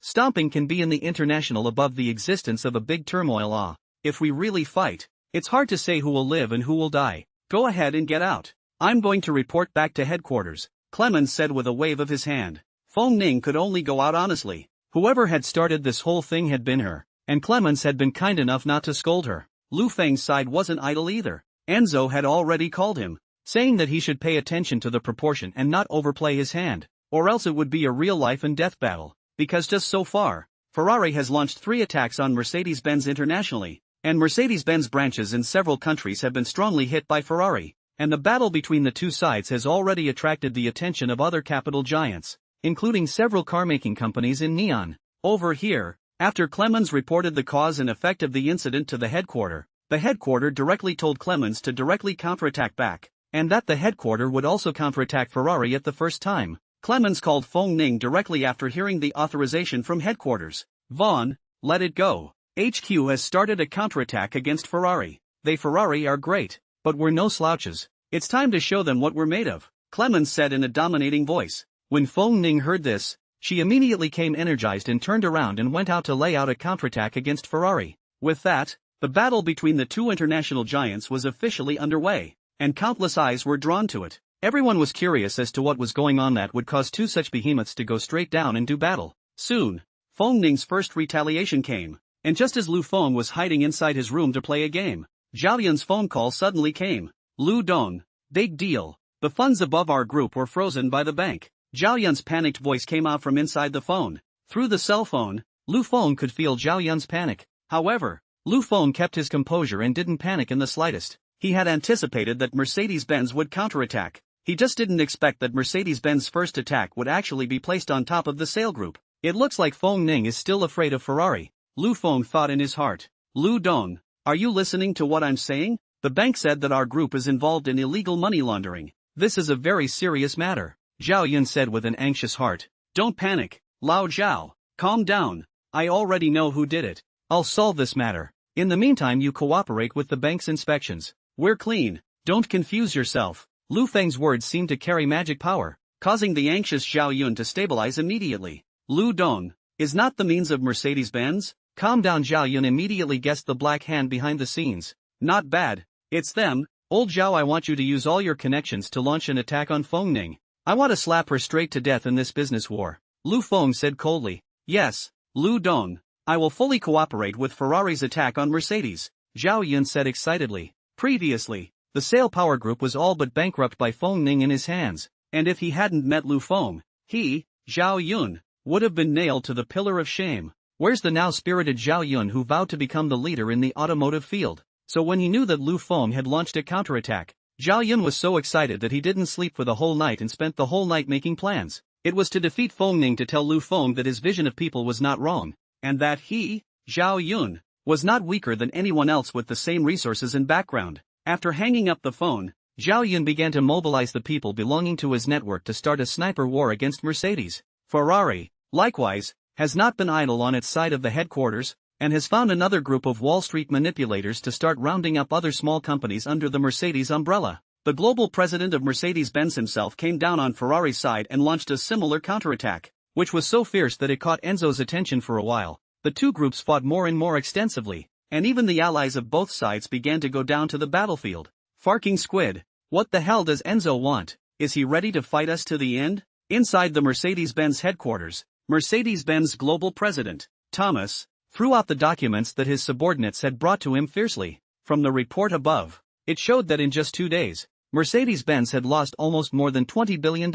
Stomping can be in the international above the existence of a big turmoil If we really fight, it's hard to say who will live and who will die. Go ahead and get out. I'm going to report back to headquarters, Clemens said with a wave of his hand. Feng Ning could only go out honestly. Whoever had started this whole thing had been her, and Clemens had been kind enough not to scold her. Lu Feng's side wasn't idle either. Enzo had already called him, saying that he should pay attention to the proportion and not overplay his hand, or else it would be a real life and death battle, because just so far, Ferrari has launched 3 attacks on Mercedes-Benz internationally, and Mercedes-Benz branches in several countries have been strongly hit by Ferrari, and the battle between the two sides has already attracted the attention of other capital giants, including several car-making companies in Neon. Over here, after Clemens reported the cause and effect of the incident to the headquarter directly told Clemens to directly counterattack back, and that the headquarter would also counterattack Ferrari at the first time. Clemens called Feng Ning directly after hearing the authorization from headquarters. Vaughn, let it go. HQ has started a counterattack against Ferrari. Ferrari are great, but we're no slouches. It's time to show them what we're made of, Clemens said in a dominating voice. When Feng Ning heard this, she immediately came energized and turned around and went out to lay out a counterattack against Ferrari. With that, the battle between the two international giants was officially underway, and countless eyes were drawn to it. Everyone was curious as to what was going on that would cause two such behemoths to go straight down and do battle. Soon, Feng Ning's first retaliation came, and just as Lu Feng was hiding inside his room to play a game, Zhao Yun's phone call suddenly came. Lu Dong, big deal. The funds above our group were frozen by the bank. Zhao Yun's panicked voice came out from inside the phone. Through the cell phone, Lu Feng could feel Zhao Yun's panic. However, Lu Feng kept his composure and didn't panic in the slightest. He had anticipated that Mercedes-Benz would counterattack. He just didn't expect that Mercedes-Benz's first attack would actually be placed on top of the sale group. It looks like Feng Ning is still afraid of Ferrari, Lu Feng thought in his heart. Lu Dong, are you listening to what I'm saying? The bank said that our group is involved in illegal money laundering. This is a very serious matter, Zhao Yun said with an anxious heart. Don't panic, Lao Zhao. Calm down. I already know who did it. I'll solve this matter. In the meantime, you cooperate with the bank's inspections. We're clean. Don't confuse yourself. Lu Feng's words seemed to carry magic power, causing the anxious Zhao Yun to stabilize immediately. Lu Dong is not the means of Mercedes-Benz? Calm down. Zhao Yun immediately guessed the black hand behind the scenes. Not bad. It's them. Old Zhao, I want you to use all your connections to launch an attack on Feng Ning. I want to slap her straight to death in this business war. Lu Feng said coldly. Yes, Lu Dong. I will fully cooperate with Ferrari's attack on Mercedes, Zhao Yun said excitedly. Previously, the Sail Power Group was all but bankrupt by Feng Ning in his hands, and if he hadn't met Lu Feng, he, Zhao Yun, would have been nailed to the pillar of shame. Where's the now spirited Zhao Yun who vowed to become the leader in the automotive field? So when he knew that Lu Feng had launched a counterattack, Zhao Yun was so excited that he didn't sleep for the whole night and spent the whole night making plans. It was to defeat Feng Ning, to tell Lu Feng that his vision of people was not wrong, and that he, Zhao Yun, was not weaker than anyone else with the same resources and background. After hanging up the phone, Zhao Yun began to mobilize the people belonging to his network to start a sniper war against Mercedes. Ferrari, likewise, has not been idle on its side of the headquarters, and has found another group of Wall Street manipulators to start rounding up other small companies under the Mercedes umbrella. The global president of Mercedes-Benz himself came down on Ferrari's side and launched a similar counterattack, which was so fierce that it caught Enzo's attention for a while. The two groups fought more and more extensively, and even the allies of both sides began to go down to the battlefield. Farking squid, what the hell does Enzo want? Is he ready to fight us to the end? Inside the Mercedes-Benz headquarters, Mercedes-Benz global president, Thomas, threw out the documents that his subordinates had brought to him fiercely. From the report above, it showed that in just 2 days, Mercedes-Benz had lost almost more than $20 billion,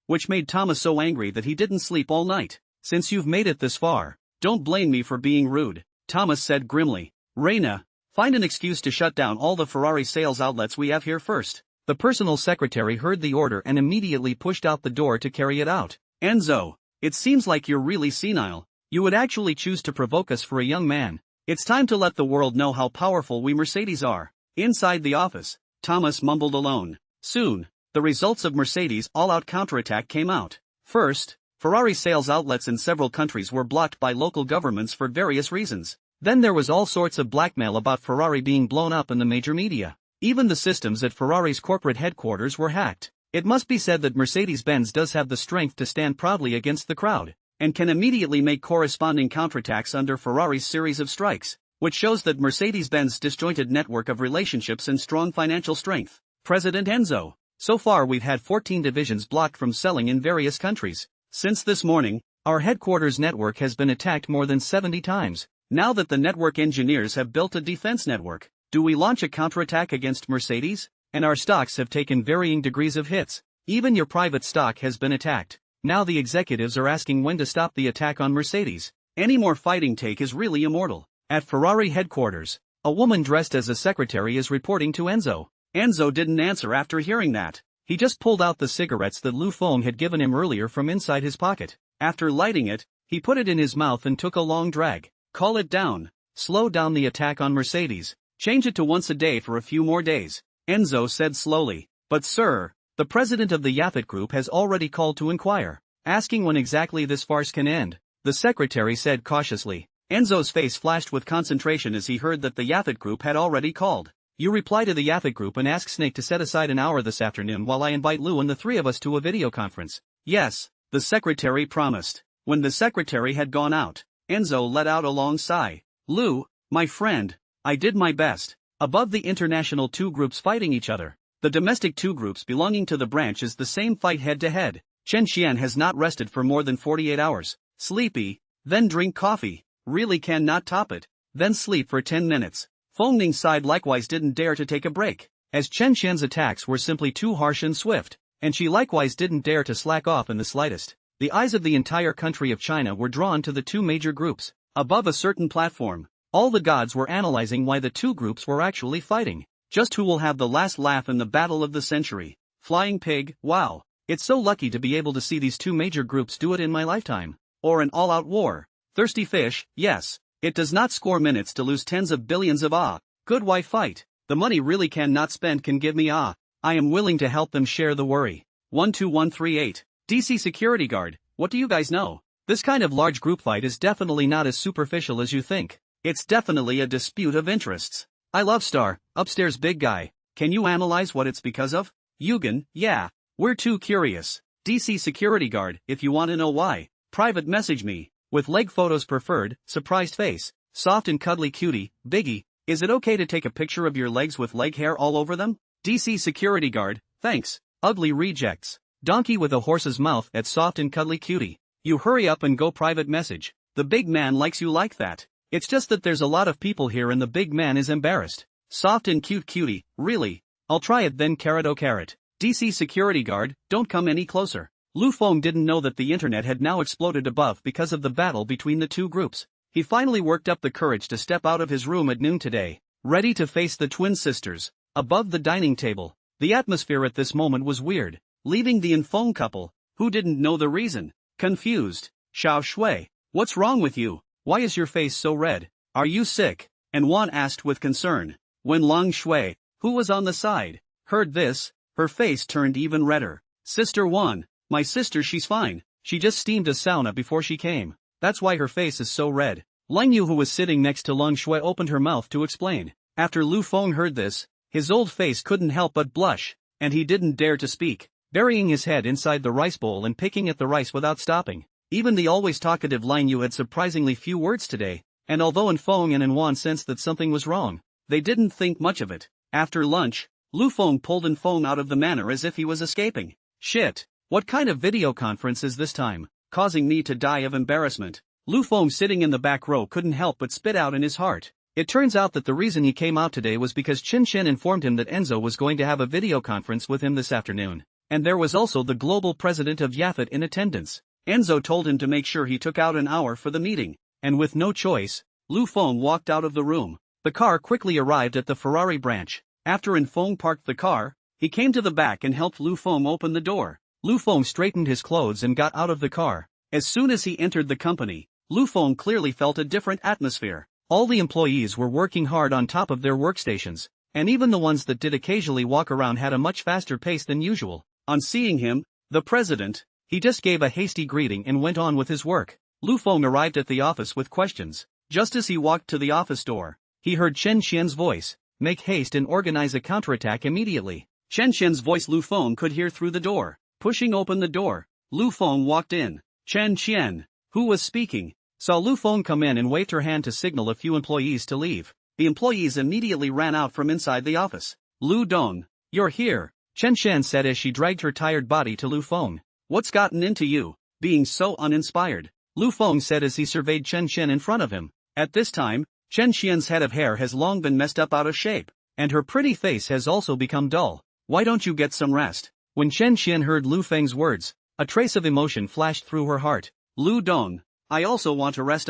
which made Thomas so angry that he didn't sleep all night. Since you've made it this far, don't blame me for being rude, Thomas said grimly. Reina, find an excuse to shut down all the Ferrari sales outlets we have here first. The personal secretary heard the order and immediately pushed out the door to carry it out. Enzo, it seems like you're really senile. You would actually choose to provoke us for a young man. It's time to let the world know how powerful we Mercedes are. Inside the office, Thomas mumbled alone. Soon, the results of Mercedes' all-out counterattack came out. First, Ferrari sales outlets in several countries were blocked by local governments for various reasons. Then there was all sorts of blackmail about Ferrari being blown up in the major media. Even the systems at Ferrari's corporate headquarters were hacked. It must be said that Mercedes-Benz does have the strength to stand proudly against the crowd, and can immediately make corresponding counterattacks under Ferrari's series of strikes, which shows that Mercedes-Benz's disjointed network of relationships and strong financial strength. President Enzo, so far we've had 14 divisions blocked from selling in various countries. Since this morning, our headquarters network has been attacked more than 70 times. Now that the network engineers have built a defense network, do we launch a counterattack against Mercedes? And our stocks have taken varying degrees of hits. Even your private stock has been attacked. Now the executives are asking when to stop the attack on Mercedes. Any more fighting take is really immortal. At Ferrari headquarters, a woman dressed as a secretary is reporting to Enzo. Enzo didn't answer after hearing that. He just pulled out the cigarettes that Lu Feng had given him earlier from inside his pocket. After lighting it, he put it in his mouth and took a long drag. Call it down. Slow down the attack on Mercedes. Change it to once a day for a few more days, Enzo said slowly. But sir, the president of the Yaphet Group has already called to inquire, asking when exactly this farce can end. The secretary said cautiously. Enzo's face flashed with concentration as he heard that the Yaphet Group had already called. You reply to the Yaphet Group and ask Snake to set aside an hour this afternoon while I invite Lu and the three of us to a video conference. Yes, the secretary promised. When the secretary had gone out, Enzo let out a long sigh. Lu, my friend, I did my best. Above the international two groups fighting each other, the domestic two groups belonging to the branch is the same fight head to head. Chen Xian has not rested for more than 48 hours. Sleepy, then drink coffee, really cannot top it, then sleep for 10 minutes. Feng Ning's side likewise didn't dare to take a break, as Chen Xian's attacks were simply too harsh and swift, and she likewise didn't dare to slack off in the slightest. The eyes of the entire country of China were drawn to the two major groups. Above a certain platform, all the gods were analyzing why the two groups were actually fighting. Just who will have the last laugh in the battle of the century? Flying pig, wow. It's so lucky to be able to see these two major groups do it in my lifetime. Or an all-out war. Thirsty fish, yes. It does not score minutes to lose tens of billions of good why fight? The money really cannot spend can give me I am willing to help them share the worry. 12138. DC Security Guard, what do you guys know? This kind of large group fight is definitely not as superficial as you think. It's definitely a dispute of interests. I love Star, upstairs big guy. Can you analyze what it's because of? Yugen, yeah. We're too curious. DC security guard, if you want to know why. Private message me. With leg photos preferred, surprised face, soft and cuddly cutie, biggie. Is it okay to take a picture of your legs with leg hair all over them? DC security guard, thanks. Ugly rejects. Donkey with a horse's mouth at soft and cuddly cutie. You hurry up and go private message. The big man likes you like that. It's just that there's a lot of people here and the big man is embarrassed. Soft and cute cutie, really? I'll try it then carrot oh carrot. DC security guard, don't come any closer. Lu Feng didn't know that the internet had now exploded above because of the battle between the two groups. He finally worked up the courage to step out of his room at noon today, ready to face the twin sisters. Above the dining table, the atmosphere at this moment was weird, leaving the Infeng couple, who didn't know the reason, confused. Xiao Shui, what's wrong with you? Why is your face so red? Are you sick? And Wan asked with concern. When Lang Shui, who was on the side, heard this, her face turned even redder. Sister Wan, my sister, she's fine. She just steamed a sauna before she came. That's why her face is so red. Lang Yu, who was sitting next to Lang Shui, opened her mouth to explain. After Lu Feng heard this, his old face couldn't help but blush, and he didn't dare to speak, burying his head inside the rice bowl and picking at the rice without stopping. Even the always talkative Lang Yu had surprisingly few words today, and although Infeng and Wan sensed that something was wrong, they didn't think much of it. After lunch, Lu Feng pulled Infeng out of the manor as if he was escaping. Shit, what kind of video conference is this time, causing me to die of embarrassment? Lu Feng, sitting in the back row, couldn't help but spit out in his heart. It turns out that the reason he came out today was because Qin Shen informed him that Enzo was going to have a video conference with him this afternoon, and there was also the global president of Yafet in attendance. Enzo told him to make sure he took out an hour for the meeting, and with no choice, Lu Feng walked out of the room. The car quickly arrived at the Ferrari branch. After Infeng parked the car, he came to the back and helped Lu Feng open the door. Lu Feng straightened his clothes and got out of the car. As soon as he entered the company, Lu Feng clearly felt a different atmosphere. All the employees were working hard on top of their workstations, and even the ones that did occasionally walk around had a much faster pace than usual. On seeing him, the president, he just gave a hasty greeting and went on with his work. Lu Feng arrived at the office with questions. Just as he walked to the office door, he heard Chen Xian's voice. Make haste and organize a counterattack immediately. Chen Xian's voice Lu Feng could hear through the door. Pushing open the door, Lu Feng walked in. Chen Xian, who was speaking, saw Lu Feng come in and waved her hand to signal a few employees to leave. The employees immediately ran out from inside the office. Lu Dong, you're here, Chen Xian said as she dragged her tired body to Lu Feng. What's gotten into you, being so uninspired? Lu Feng said as he surveyed Chen Xian in front of him. At this time, Chen Xian's head of hair has long been messed up out of shape, and her pretty face has also become dull. Why don't you get some rest? When Chen Xian heard Lu Feng's words, a trace of emotion flashed through her heart. Lu Dong, I also want to rest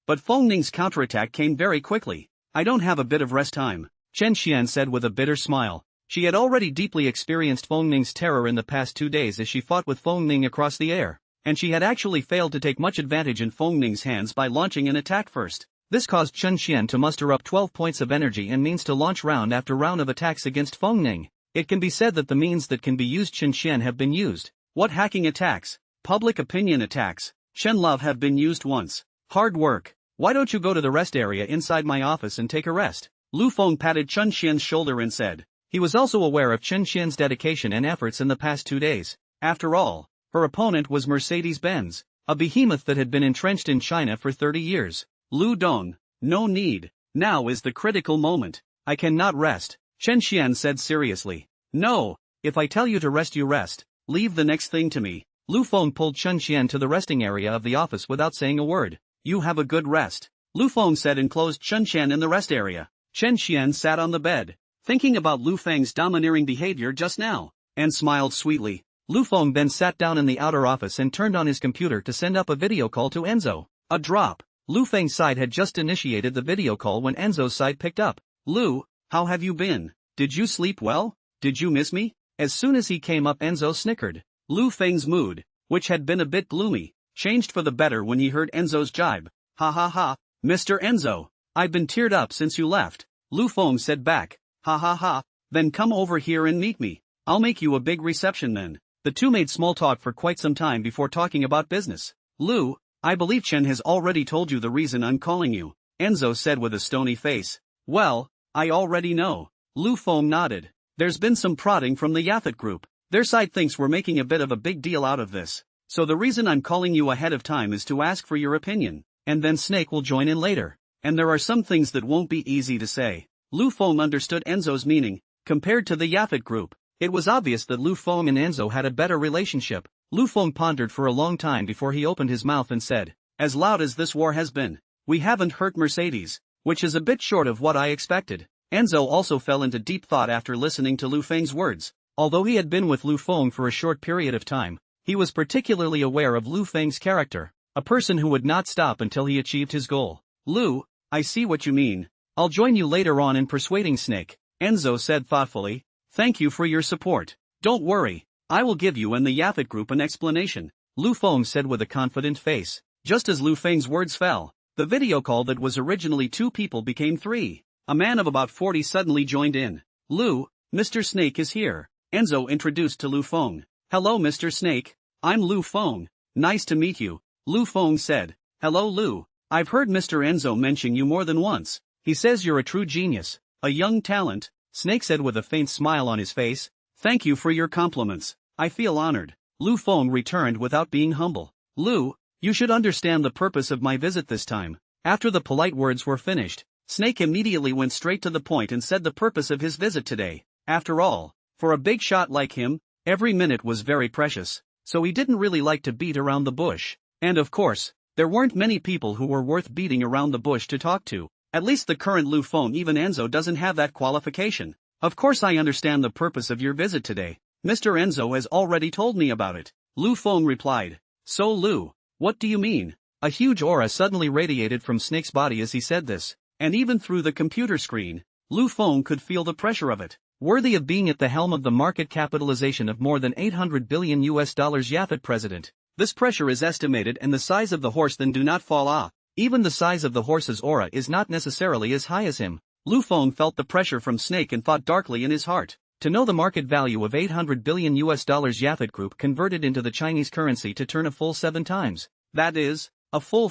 but Feng Ning's counterattack came very quickly. I don't have a bit of rest time, Chen Xian said with a bitter smile. She had already deeply experienced Feng Ning's terror in the past 2 days as she fought with Feng Ning across the air, and she had actually failed to take much advantage in Feng Ning's hands by launching an attack first. This caused Chen Xian to muster up 12 points of energy and means to launch round after round of attacks against Feng Ning. It can be said that the means that can be used Chen Xian have been used. What hacking attacks, public opinion attacks, Shen Love have been used once. Hard work. Why don't you go to the rest area inside my office and take a rest? Lu Feng patted Chen Xian's shoulder and said. He was also aware of Chen Xian's dedication and efforts in the past 2 days. After all, her opponent was Mercedes-Benz, a behemoth that had been entrenched in China for 30 years. Lu Dong, no need. Now is the critical moment. I cannot rest, Chen Xian said seriously. No, if I tell you to rest you rest. Leave the next thing to me. Lu Feng pulled Chen Xian to the resting area of the office without saying a word. You have a good rest, Lu Feng said and closed Chen Xian in the rest area. Chen Xian sat on the bed, thinking about Lu Feng's domineering behavior just now, and smiled sweetly. Lu Feng then sat down in the outer office and turned on his computer to send up a video call to Enzo. A drop. Lu Feng's side had just initiated the video call when Enzo's side picked up. Lu, how have you been? Did you sleep well? Did you miss me? As soon as he came up, Enzo snickered. Lu Feng's mood, which had been a bit gloomy, changed for the better when he heard Enzo's jibe. Ha ha ha, Mr. Enzo, I've been teared up since you left. Lu Feng said back. Ha ha ha, then come over here and meet me. I'll make you a big reception then. The two made small talk for quite some time before talking about business. Lu, I believe Chen has already told you the reason I'm calling you, Enzo said with a stony face. Well, I already know. Lu Feng nodded. There's been some prodding from the Yaphet group. Their side thinks we're making a bit of a big deal out of this. So the reason I'm calling you ahead of time is to ask for your opinion, and then Snake will join in later. And there are some things that won't be easy to say. Lu Feng understood Enzo's meaning. Compared to the Yaphet group, it was obvious that Lu Feng and Enzo had a better relationship. Lu Feng pondered for a long time before he opened his mouth and said, "As loud as this war has been, we haven't hurt Mercedes, which is a bit short of what I expected." Enzo also fell into deep thought after listening to Lu Feng's words. Although he had been with Lu Feng for a short period of time, he was particularly aware of Lu Feng's character, a person who would not stop until he achieved his goal. "Lu, I see what you mean. I'll join you later on in persuading Snake," Enzo said thoughtfully. "Thank you for your support. Don't worry, I will give you and the Yaphet group an explanation," Lu Feng said with a confident face. Just as Lu Feng's words fell, the video call that was originally 2 people became 3. A man of about 40 suddenly joined in. "Lu, Mr. Snake is here," Enzo introduced to Lu Feng. "Hello Mr. Snake, I'm Lu Feng. Nice to meet you," Lu Feng said. "Hello Lu, I've heard Mr. Enzo mention you more than once. He says you're a true genius, a young talent," Snake said with a faint smile on his face. "Thank you for your compliments, I feel honored," Lu Feng returned without being humble. "Lu, you should understand the purpose of my visit this time." After the polite words were finished, Snake immediately went straight to the point and said the purpose of his visit today. After all, for a big shot like him, every minute was very precious, so he didn't really like to beat around the bush. And of course, there weren't many people who were worth beating around the bush to talk to. At least the current Lu Feng, even Enzo doesn't have that qualification. "Of course I understand the purpose of your visit today. Mr. Enzo has already told me about it," Lu Feng replied. "So Lu, what do you mean?" A huge aura suddenly radiated from Snake's body as he said this, and even through the computer screen, Lu Feng could feel the pressure of it. Worthy of being at the helm of the market capitalization of more than $800 billion Yaphet president. This pressure is estimated, and the size of the horse then do not fall off. Even the size of the horse's aura is not necessarily as high as him. Lu Feng felt the pressure from Snake and thought darkly in his heart. To know the market value of $800 billion Yaphet group converted into the Chinese currency to turn a full 7 times. That is, a full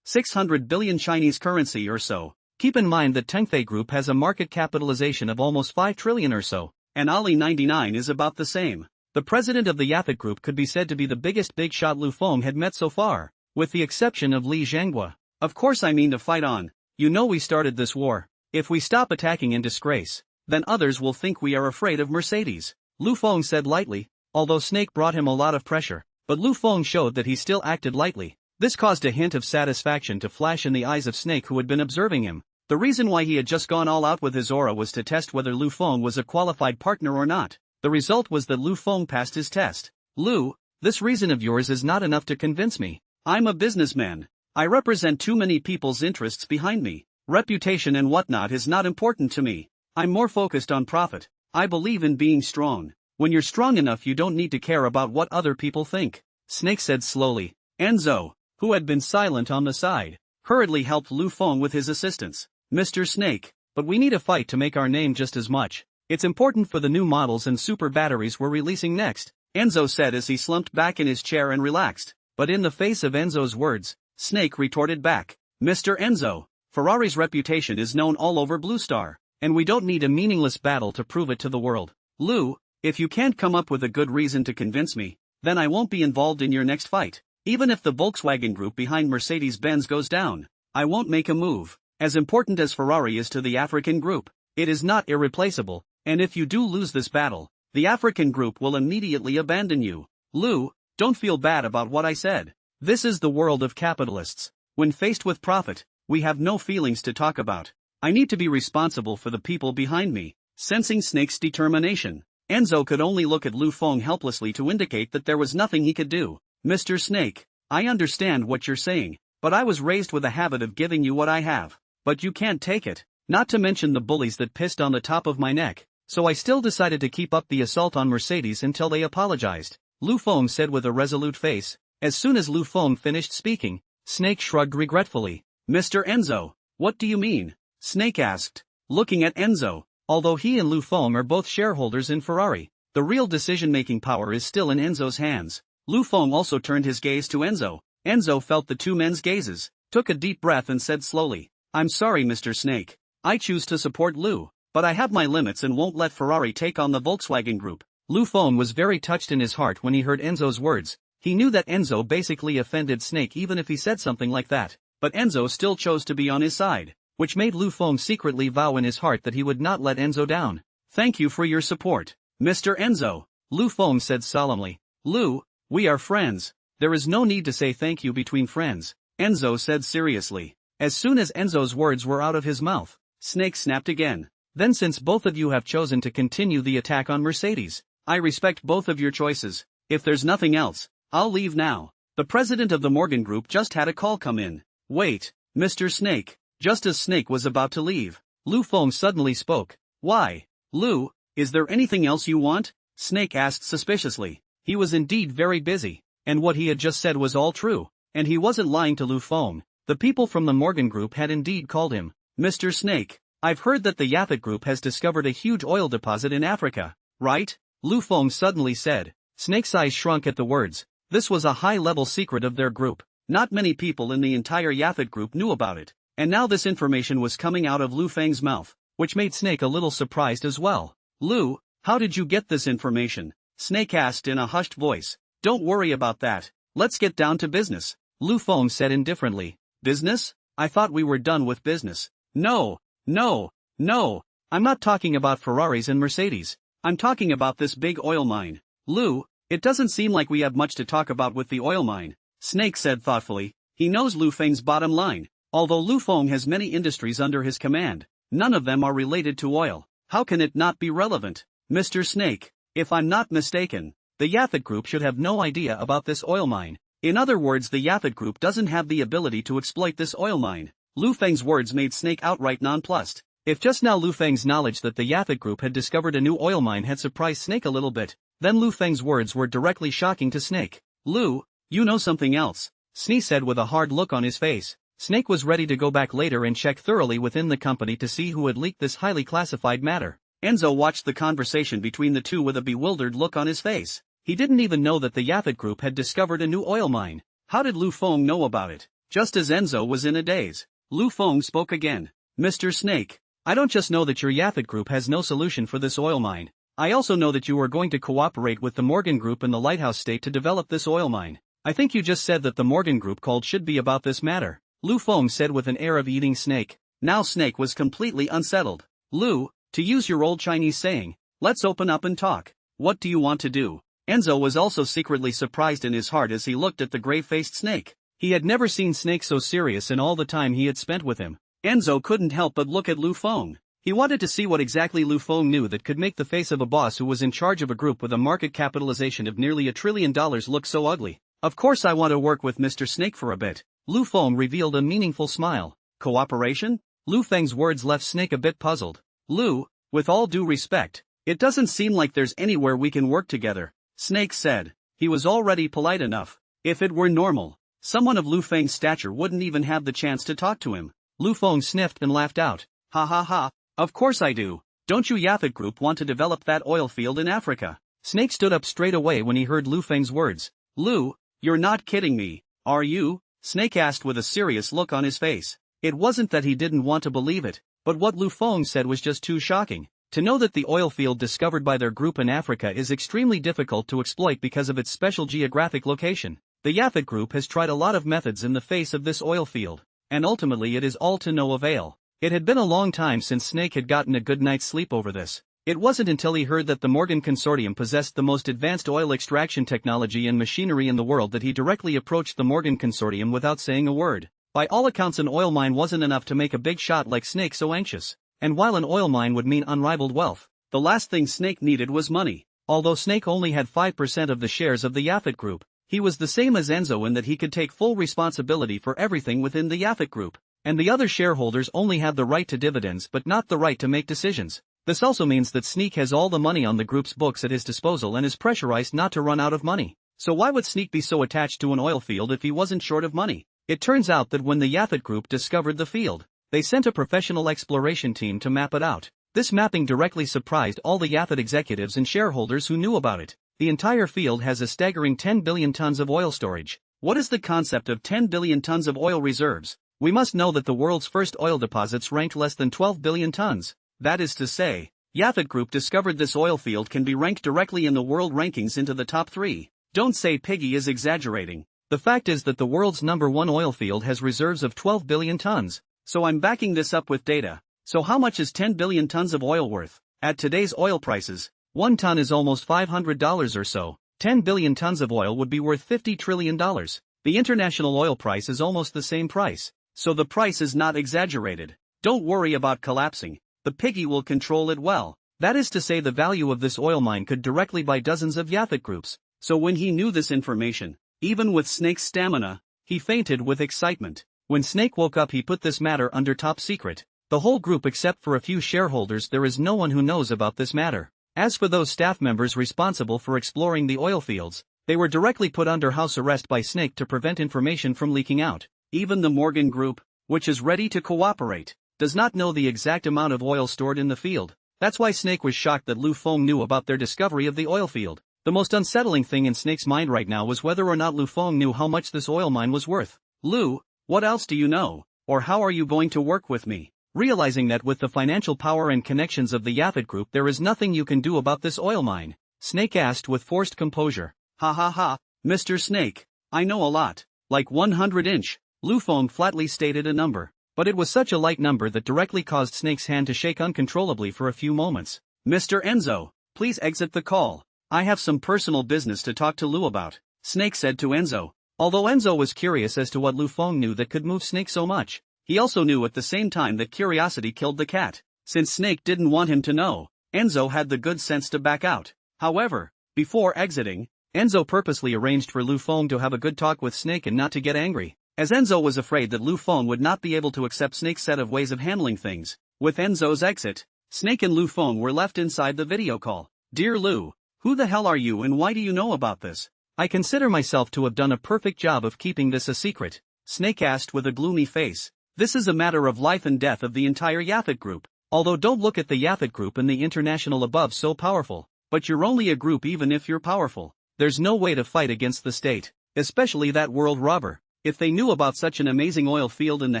600 billion Chinese currency or so. Keep in mind that Tengfei Group has a market capitalization of almost 5 trillion or so, and Ali 99 is about the same. The president of the Yaphet Group could be said to be the biggest big shot Lu Feng had met so far, with the exception of Li Zhenghua. "Of course I mean to fight on. You know we started this war. If we stop attacking in disgrace, then others will think we are afraid of Mercedes," Lu Feng said lightly, although Snake brought him a lot of pressure. But Lu Feng showed that he still acted lightly. This caused a hint of satisfaction to flash in the eyes of Snake, who had been observing him. The reason why he had just gone all out with his aura was to test whether Lu Feng was a qualified partner or not. The result was that Lu Feng passed his test. "Lu, this reason of yours is not enough to convince me. I'm a businessman. I represent too many people's interests behind me. Reputation and whatnot is not important to me. I'm more focused on profit. I believe in being strong. When you're strong enough, you don't need to care about what other people think," Snake said slowly. Enzo, who had been silent on the side, hurriedly helped Lu Feng with his assistance. "Mr. Snake, but we need a fight to make our name just as much. It's important for the new models and super batteries we're releasing next," Enzo said as he slumped back in his chair and relaxed. But in the face of Enzo's words, Snake retorted back. "Mr. Enzo, Ferrari's reputation is known all over Blue Star, and we don't need a meaningless battle to prove it to the world. Lu, if you can't come up with a good reason to convince me, then I won't be involved in your next fight. Even if the Volkswagen Group behind Mercedes-Benz goes down, I won't make a move. As important as Ferrari is to the African group, it is not irreplaceable, and if you do lose this battle, the African group will immediately abandon you. Lu, don't feel bad about what I said. This is the world of capitalists. When faced with profit, we have no feelings to talk about. I need to be responsible for the people behind me." Sensing Snake's determination, Enzo could only look at Lu Feng helplessly to indicate that there was nothing he could do. "Mr. Snake, I understand what you're saying, but I was raised with a habit of giving you what I have. But you can't take it, not to mention the bullies that pissed on the top of my neck, so I still decided to keep up the assault on Mercedes until they apologized," Lu Feng said with a resolute face. As soon as Lu Feng finished speaking, Snake shrugged regretfully. "Mr. Enzo, what do you mean?" Snake asked, looking at Enzo. Although he and Lu Feng are both shareholders in Ferrari, the real decision-making power is still in Enzo's hands. Lu Feng also turned his gaze to Enzo. Enzo felt the two men's gazes, took a deep breath and said slowly, "I'm sorry Mr. Snake. I choose to support Lu. but I have my limits and won't let Ferrari take on the Volkswagen Group. Lu Feng was very touched in his heart when he heard Enzo's words. He knew that Enzo basically offended Snake even if he said something like that, but Enzo still chose to be on his side, which made Lu Feng secretly vow in his heart that he would not let Enzo down. Thank you for your support, Mr. Enzo, Lu Feng said solemnly. Lu, we are friends. There is no need to say thank you between friends, Enzo said seriously. As soon as Enzo's words were out of his mouth, Snake snapped again. Then since both of you have chosen to continue the attack on Mercedes, I respect both of your choices. If there's nothing else, I'll leave now. The president of the Morgan Group just had a call come in. Wait, Mr. Snake. Just as Snake was about to leave, Lu Feng suddenly spoke. Why? Lu, is there anything else you want? Snake asked suspiciously. He was indeed very busy, and what he had just said was all true, and he wasn't lying to Lu Feng. The people from the Morgan Group had indeed called him. Mr. Snake, I've heard that the Yaphet Group has discovered a huge oil deposit in Africa, right? Lu Feng suddenly said. Snake's eyes shrunk at the words. This was a high-level secret of their group. Not many people in the entire Yaphet Group knew about it, and now this information was coming out of Lu Feng's mouth, which made Snake a little surprised as well. Lu, how did you get this information? Snake asked in a hushed voice. Don't worry about that. Let's get down to business, Lu Feng said indifferently. Business? I thought we were done with business. No. I'm not talking about Ferraris and Mercedes. I'm talking about this big oil mine. Lu, it doesn't seem like we have much to talk about with the oil mine, Snake said thoughtfully. He knows Lu Feng's bottom line. Although Lu Feng has many industries under his command, none of them are related to oil. How can it not be relevant? Mr. Snake, if I'm not mistaken, the Yaphet Group should have no idea about this oil mine. In other words, the Yaphet Group doesn't have the ability to exploit this oil mine. Lu Feng's words made Snake outright nonplussed. If just now Lu Feng's knowledge that the Yaphet Group had discovered a new oil mine had surprised Snake a little bit, then Lu Feng's words were directly shocking to Snake. Lu, you know something else, Snake said with a hard look on his face. Snake was ready to go back later and check thoroughly within the company to see who had leaked this highly classified matter. Enzo watched the conversation between the two with a bewildered look on his face. He didn't even know that the Yaphet Group had discovered a new oil mine. How did Lu Feng know about it? Just as Enzo was in a daze, Lu Feng spoke again. Mr. Snake, I don't just know that your Yaphet Group has no solution for this oil mine. I also know that you are going to cooperate with the Morgan Group and the Lighthouse State to develop this oil mine. I think you just said that the Morgan Group called should be about this matter, Lu Feng said with an air of eating Snake. Now Snake was completely unsettled. Lu, to use your old Chinese saying, let's open up and talk. What do you want to do? Enzo was also secretly surprised in his heart as he looked at the grave-faced Snake. He had never seen Snake so serious in all the time he had spent with him. Enzo couldn't help but look at Lu Feng. He wanted to see what exactly Lu Feng knew that could make the face of a boss who was in charge of a group with a market capitalization of nearly $1 trillion look so ugly. Of course I want to work with Mr. Snake for a bit. Lu Feng revealed a meaningful smile. Cooperation? Lu Feng's words left Snake a bit puzzled. Lu, with all due respect, it doesn't seem like there's anywhere we can work together, Snake said. He was already polite enough. If it were normal, someone of Lu Feng's stature wouldn't even have the chance to talk to him. Lu Feng sniffed and laughed out. Ha ha ha, of course I do. Don't you Yaphet Group want to develop that oil field in Africa? Snake stood up straight away when he heard Lu Feng's words. Lu, you're not kidding me, are you? Snake asked with a serious look on his face. It wasn't that he didn't want to believe it, but what Lu Feng said was just too shocking. To know that the oil field discovered by their group in Africa is extremely difficult to exploit because of its special geographic location. The Yaphet Group has tried a lot of methods in the face of this oil field, and ultimately it is all to no avail. It had been a long time since Snake had gotten a good night's sleep over this. It wasn't until he heard that the Morgan Consortium possessed the most advanced oil extraction technology and machinery in the world that he directly approached the Morgan Consortium without saying a word. By all accounts, an oil mine wasn't enough to make a big shot like Snake so anxious. And while an oil mine would mean unrivaled wealth, the last thing Snake needed was money. Although Snake only had 5% of the shares of the Yaphet Group, he was the same as Enzo in that he could take full responsibility for everything within the Yaphet Group, and the other shareholders only had the right to dividends but not the right to make decisions. This also means that Snake has all the money on the group's books at his disposal and is pressurized not to run out of money. So why would Snake be so attached to an oil field if he wasn't short of money? It turns out that when the Yaphet Group discovered the field, they sent a professional exploration team to map it out. This mapping directly surprised all the Yaphet executives and shareholders who knew about it. The entire field has a staggering 10 billion tons of oil storage. What is the concept of 10 billion tons of oil reserves? We must know that the world's first oil deposits ranked less than 12 billion tons. That is to say, Yaphet Group discovered this oil field can be ranked directly in the world rankings into the top 3. Don't say Piggy is exaggerating. The fact is that the world's #1 oil field has reserves of 12 billion tons. So I'm backing this up with data. So how much is 10 billion tons of oil worth? At today's oil prices, 1 ton is almost $500 or so. 10 billion tons of oil would be worth $50 trillion. The international oil price is almost the same price. So the price is not exaggerated. Don't worry about collapsing. The Piggy will control it well. That is to say, the value of this oil mine could directly buy dozens of Yaphet Groups. So when he knew this information, even with Snake's stamina, he fainted with excitement. When Snake woke up, he put this matter under top secret. The whole group except for a few shareholders, there is no one who knows about this matter. As for those staff members responsible for exploring the oil fields, they were directly put under house arrest by Snake to prevent information from leaking out. Even the Morgan Group, which is ready to cooperate, does not know the exact amount of oil stored in the field. That's why Snake was shocked that Lu Feng knew about their discovery of the oil field. The most unsettling thing in Snake's mind right now was whether or not Lu Feng knew how much this oil mine was worth. Lu, what else do you know? Or how are you going to work with me? Realizing that with the financial power and connections of the Yaphet Group there is nothing you can do about this oil mine, Snake asked with forced composure. Ha ha ha, Mr. Snake, I know a lot. Like 100-inch, Lu Feng flatly stated a number. But it was such a light number that directly caused Snake's hand to shake uncontrollably for a few moments. Mr. Enzo, please exit the call. I have some personal business to talk to Lu about, Snake said to Enzo. Although Enzo was curious as to what Lu Feng knew that could move Snake so much, he also knew at the same time that curiosity killed the cat. Since Snake didn't want him to know, Enzo had the good sense to back out. However, before exiting, Enzo purposely arranged for Lu Feng to have a good talk with Snake and not to get angry, as Enzo was afraid that Lu Feng would not be able to accept Snake's set of ways of handling things. With Enzo's exit, Snake and Lu Feng were left inside the video call. Dear Lu, who the hell are you and why do you know about this? I consider myself to have done a perfect job of keeping this a secret, Snake asked with a gloomy face. This is a matter of life and death of the entire Yaphet Group. Although don't look at the Yaphet Group and the international above so powerful, but you're only a group even if you're powerful. There's no way to fight against the state, especially that world robber. If they knew about such an amazing oil field in the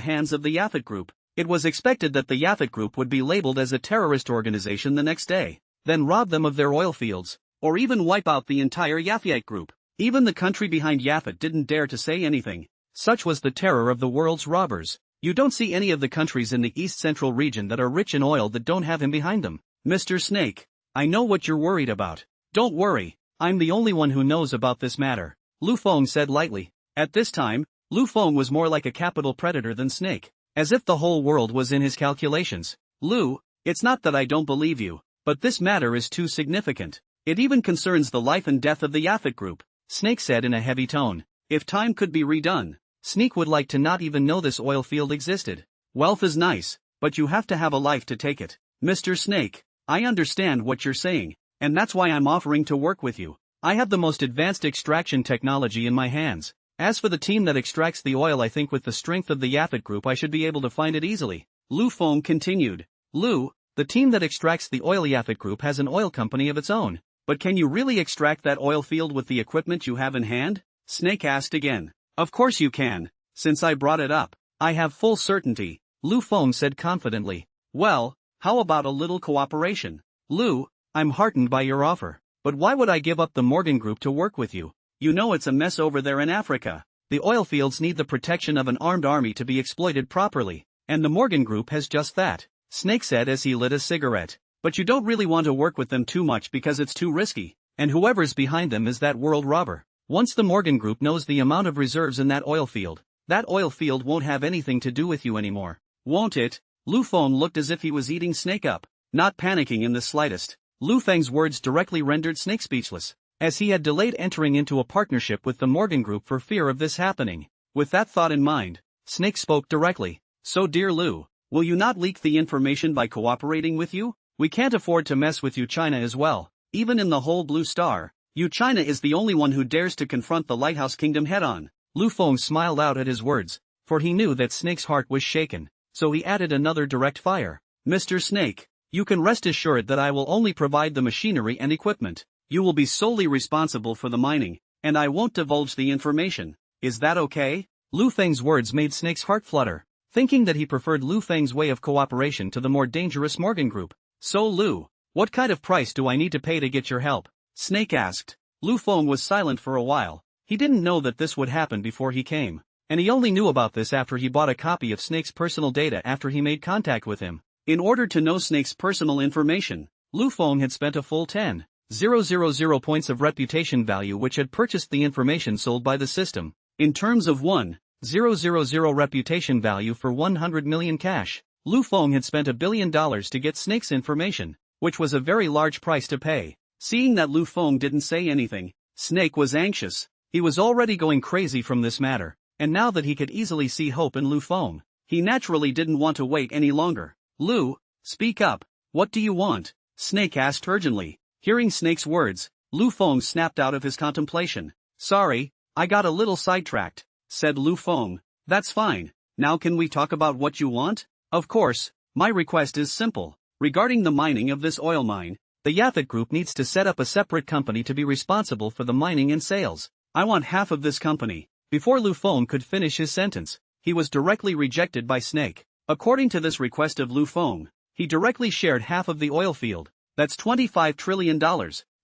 hands of the Yaphet Group, it was expected that the Yaphet Group would be labeled as a terrorist organization the next day, then rob them of their oil fields, or even wipe out the entire Yaphet Group. Even the country behind Yaphet didn't dare to say anything. Such was the terror of the world's robbers. You don't see any of the countries in the East Central region that are rich in oil that don't have him behind them. Mr. Snake, I know what you're worried about. Don't worry, I'm the only one who knows about this matter, Lu Feng said lightly. At this time, Lu Feng was more like a capital predator than Snake, as if the whole world was in his calculations. Lu, it's not that I don't believe you, but this matter is too significant. It even concerns the life and death of the Yaphet Group, Snake said in a heavy tone. If time could be redone, Snake would like to not even know this oil field existed. Wealth is nice, but you have to have a life to take it. Mr. Snake, I understand what you're saying, and that's why I'm offering to work with you. I have the most advanced extraction technology in my hands. As for the team that extracts the oil, I think with the strength of the Yaphet Group I should be able to find it easily. Lu Feng continued. Lu, the team that extracts the oil Yaphet Group has an oil company of its own. But can you really extract that oil field with the equipment you have in hand? Snake asked again. Of course you can. Since I brought it up, I have full certainty, Lu Feng said confidently. Well, how about a little cooperation? Lu, I'm heartened by your offer. But why would I give up the Morgan Group to work with you? You know it's a mess over there in Africa. The oil fields need the protection of an armed army to be exploited properly, and the Morgan Group has just that, Snake said as he lit a cigarette. But you don't really want to work with them too much because it's too risky, and whoever's behind them is that world robber. Once the Morgan Group knows the amount of reserves in that oil field won't have anything to do with you anymore. Won't it? Lu Feng looked as if he was eating Snake up, not panicking in the slightest. Lu Feng's words directly rendered Snake speechless, as he had delayed entering into a partnership with the Morgan Group for fear of this happening. With that thought in mind, Snake spoke directly. So dear Lu, will you not leak the information by cooperating with you? We can't afford to mess with you China as well. Even in the whole Blue Star, you China is the only one who dares to confront the Lighthouse Kingdom head-on. Lu Feng smiled out at his words, for he knew that Snake's heart was shaken, so he added another direct fire. Mr. Snake, you can rest assured that I will only provide the machinery and equipment. You will be solely responsible for the mining, and I won't divulge the information. Is that okay? Lu Feng's words made Snake's heart flutter. thinking that he preferred Lu Feng's way of cooperation to the more dangerous Morgan Group. So Lu, what kind of price do I need to pay to get your help? Snake asked. Lu Feng was silent for a while. He didn't know that this would happen before he came. And he only knew about this after he bought a copy of Snake's personal data after he made contact with him. In order to know Snake's personal information, Lu Feng had spent a full 10,000 points of reputation value which had purchased the information sold by the system. In terms of 1,000 reputation value for 100 million cash, Lu Feng had spent $1 billion to get Snake's information, which was a very large price to pay. Seeing that Lu Feng didn't say anything, Snake was anxious. He was already going crazy from this matter, and now that he could easily see hope in Lu Feng, he naturally didn't want to wait any longer. Lu, speak up. What do you want? Snake asked urgently. Hearing Snake's words, Lu Feng snapped out of his contemplation. Sorry, I got a little sidetracked, said Lu Feng. That's fine. Now can we talk about what you want? Of course, my request is simple. Regarding the mining of this oil mine, the Yaphet Group needs to set up a separate company to be responsible for the mining and sales. I want half of this company. Before Lu Feng could finish his sentence, he was directly rejected by Snake. According to this request of Lu Feng, he directly shared half of the oil field. That's $25 trillion,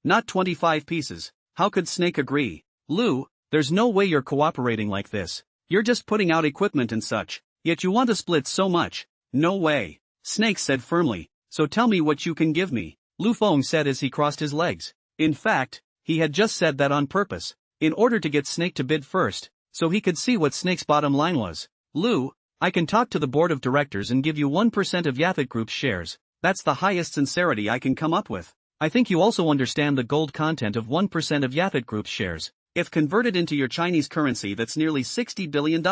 not 25 pieces. How could Snake agree? Lu, there's no way you're cooperating like this. You're just putting out equipment and such, yet you want to split so much. No way. Snake said firmly, so tell me what you can give me. Lu Feng said as he crossed his legs. In fact, he had just said that on purpose, in order to get Snake to bid first, so he could see what Snake's bottom line was. Lu, I can talk to the board of directors and give you 1% of Yaphet Group's shares. That's the highest sincerity I can come up with. I think you also understand the gold content of 1% of Yaphet Group's shares. If converted into your Chinese currency, that's nearly $60 billion.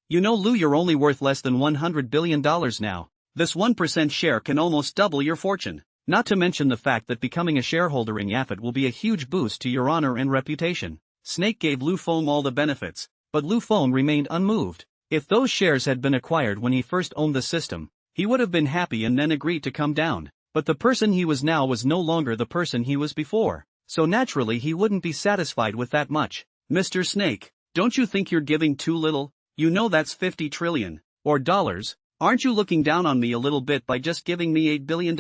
You know, Lu, you're only worth less than $100 billion now. This 1% share can almost double your fortune. Not to mention the fact that becoming a shareholder in Yaphet will be a huge boost to your honor and reputation. Snake gave Lu Feng all the benefits, but Lu Feng remained unmoved. If those shares had been acquired when he first owned the system, he would have been happy and then agreed to come down. But the person he was now was no longer the person he was before, so naturally he wouldn't be satisfied with that much. Mr. Snake, don't you think you're giving too little? You know that's 50 trillion, or dollars. Aren't you looking down on me a little bit by just giving me $8 billion?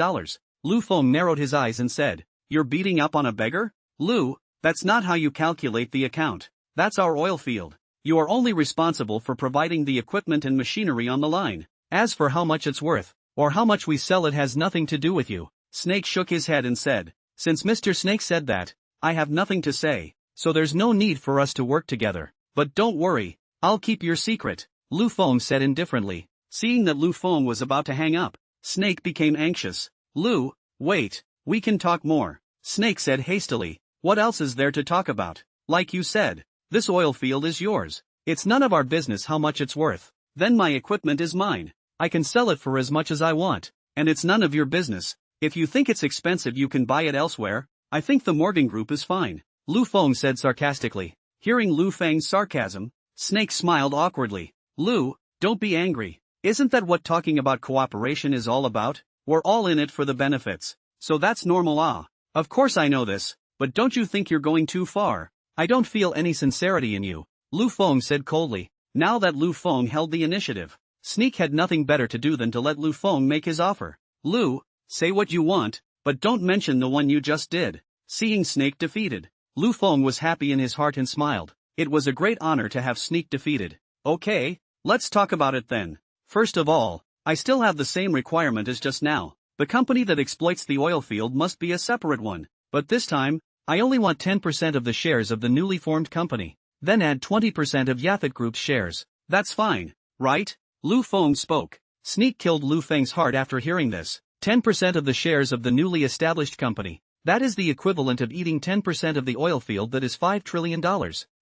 Lu Feng narrowed his eyes and said, You're beating up on a beggar? Lu, that's not how you calculate the account. That's our oil field. You are only responsible for providing the equipment and machinery on the line. As for how much it's worth, or how much we sell, it has nothing to do with you. Snake shook his head and said, Since Mr. Snake said that, I have nothing to say, so there's no need for us to work together. But don't worry, I'll keep your secret, Lu Feng said indifferently. Seeing that Lu Feng was about to hang up, Snake became anxious. Lu, wait, we can talk more, Snake said hastily. What else is there to talk about? Like you said, this oil field is yours. It's none of our business how much it's worth. Then my equipment is mine. I can sell it for as much as I want, and it's none of your business. If you think it's expensive, you can buy it elsewhere. I think the Morgan Group is fine, Lu Feng said sarcastically. Hearing Lu Feng's sarcasm, Snake smiled awkwardly. Lu, don't be angry. Isn't that what talking about cooperation is all about? We're all in it for the benefits. So that's normal. Of course I know this, but don't you think you're going too far? I don't feel any sincerity in you, Lu Feng said coldly. Now that Lu Feng held the initiative, Snake had nothing better to do than to let Lu Feng make his offer. Lu, say what you want, but don't mention the one you just did. Seeing Snake defeated, Lu Feng was happy in his heart and smiled. It was a great honor to have Snake defeated. Okay, let's talk about it then. First of all, I still have the same requirement as just now. The company that exploits the oil field must be a separate one. But this time, I only want 10% of the shares of the newly formed company. Then add 20% of Yaphet Group's shares. That's fine, right? Lu Feng spoke. Snake killed Lu Feng's heart after hearing this. 10% of the shares of the newly established company. That is the equivalent of eating 10% of the oil field, that is $5 trillion.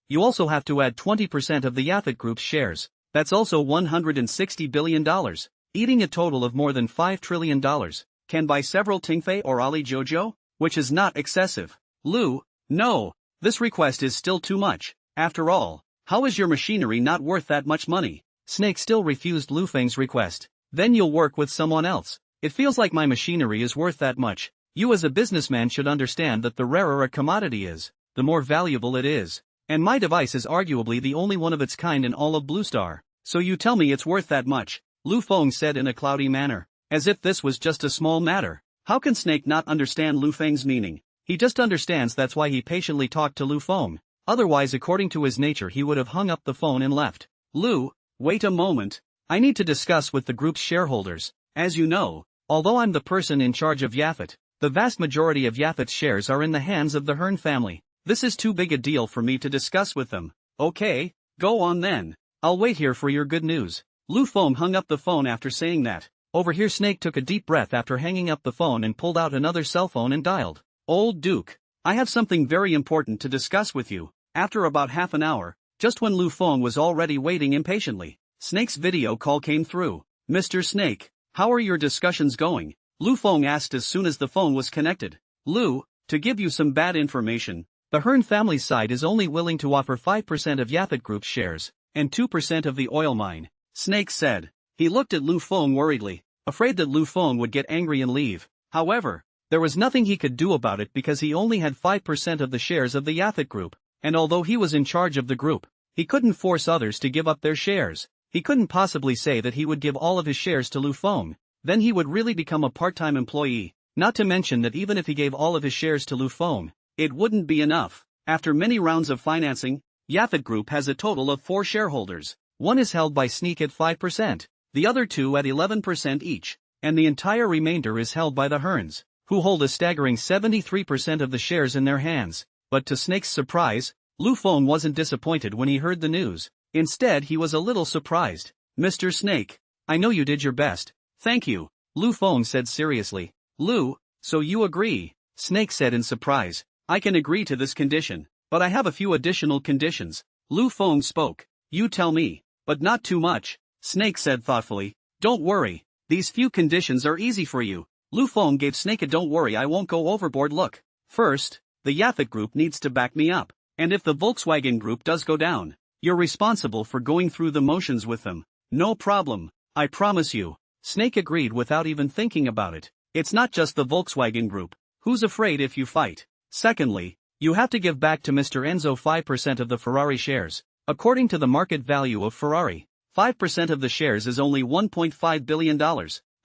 You also have to add 20% of the Yaphet Group's shares. That's also $160 billion. Eating a total of more than $5 trillion. Can buy several Tingfei or Ali Jojo? Which is not excessive. Lu, no. This request is still too much. After all, how is your machinery not worth that much money? Snake still refused Lu Feng's request. Then you'll work with someone else. It feels like my machinery is worth that much. You as a businessman should understand that the rarer a commodity is, the more valuable it is. And my device is arguably the only one of its kind in all of Blue Star. So you tell me it's worth that much. Lu Feng said in a cloudy manner, as if this was just a small matter. How can Snake not understand Lu Feng's meaning? He just understands that's why he patiently talked to Lu Feng. Otherwise, according to his nature, he would have hung up the phone and left. Lu, wait a moment. I need to discuss with the group's shareholders. As you know, although I'm the person in charge of Yaphet, the vast majority of Yaphet's shares are in the hands of the Hearn family. This is too big a deal for me to discuss with them. Okay, go on then. I'll wait here for your good news. Lu Feng hung up the phone after saying that. Over here, Snake took a deep breath after hanging up the phone and pulled out another cell phone and dialed. Old Duke, I have something very important to discuss with you. After about half an hour, just when Lu Feng was already waiting impatiently, Snake's video call came through. Mr. Snake, how are your discussions going? Lu Feng asked as soon as the phone was connected. Lu, to give you some bad information, the Hearn family's side is only willing to offer 5% of Yaphet Group's shares, and 2% of the oil mine, Snake said. He looked at Lu Feng worriedly, afraid that Lu Feng would get angry and leave. However, there was nothing he could do about it because he only had 5% of the shares of the Yaphet Group, and although he was in charge of the group, he couldn't force others to give up their shares. He couldn't possibly say that he would give all of his shares to Lu Feng, then he would really become a part-time employee, not to mention that even if he gave all of his shares to Lu Feng, it wouldn't be enough. After many rounds of financing, Yaphet Group has a total of 4 shareholders. One is held by Snake at 5%, the other 2 at 11% each, and the entire remainder is held by the Hearns, who hold a staggering 73% of the shares in their hands. But to Snake's surprise, Lu Feng wasn't disappointed when he heard the news. Instead, he was a little surprised. Mr. Snake, I know you did your best. Thank you, Lu Feng said seriously. Lu, so you agree? Snake said in surprise. I can agree to this condition, but I have a few additional conditions. Lu Feng spoke. You tell me, but not too much, Snake said thoughtfully. Don't worry, these few conditions are easy for you. Lu Feng gave Snake a don't worry I won't go overboard look. First, the Yaphet Group needs to back me up, and if the Volkswagen Group does go down, you're responsible for going through the motions with them. No problem, I promise you. Snake agreed without even thinking about it. It's not just the Volkswagen Group. Who's afraid if you fight? Secondly, you have to give back to Mr. Enzo 5% of the Ferrari shares. According to the market value of Ferrari, 5% of the shares is only $1.5 billion.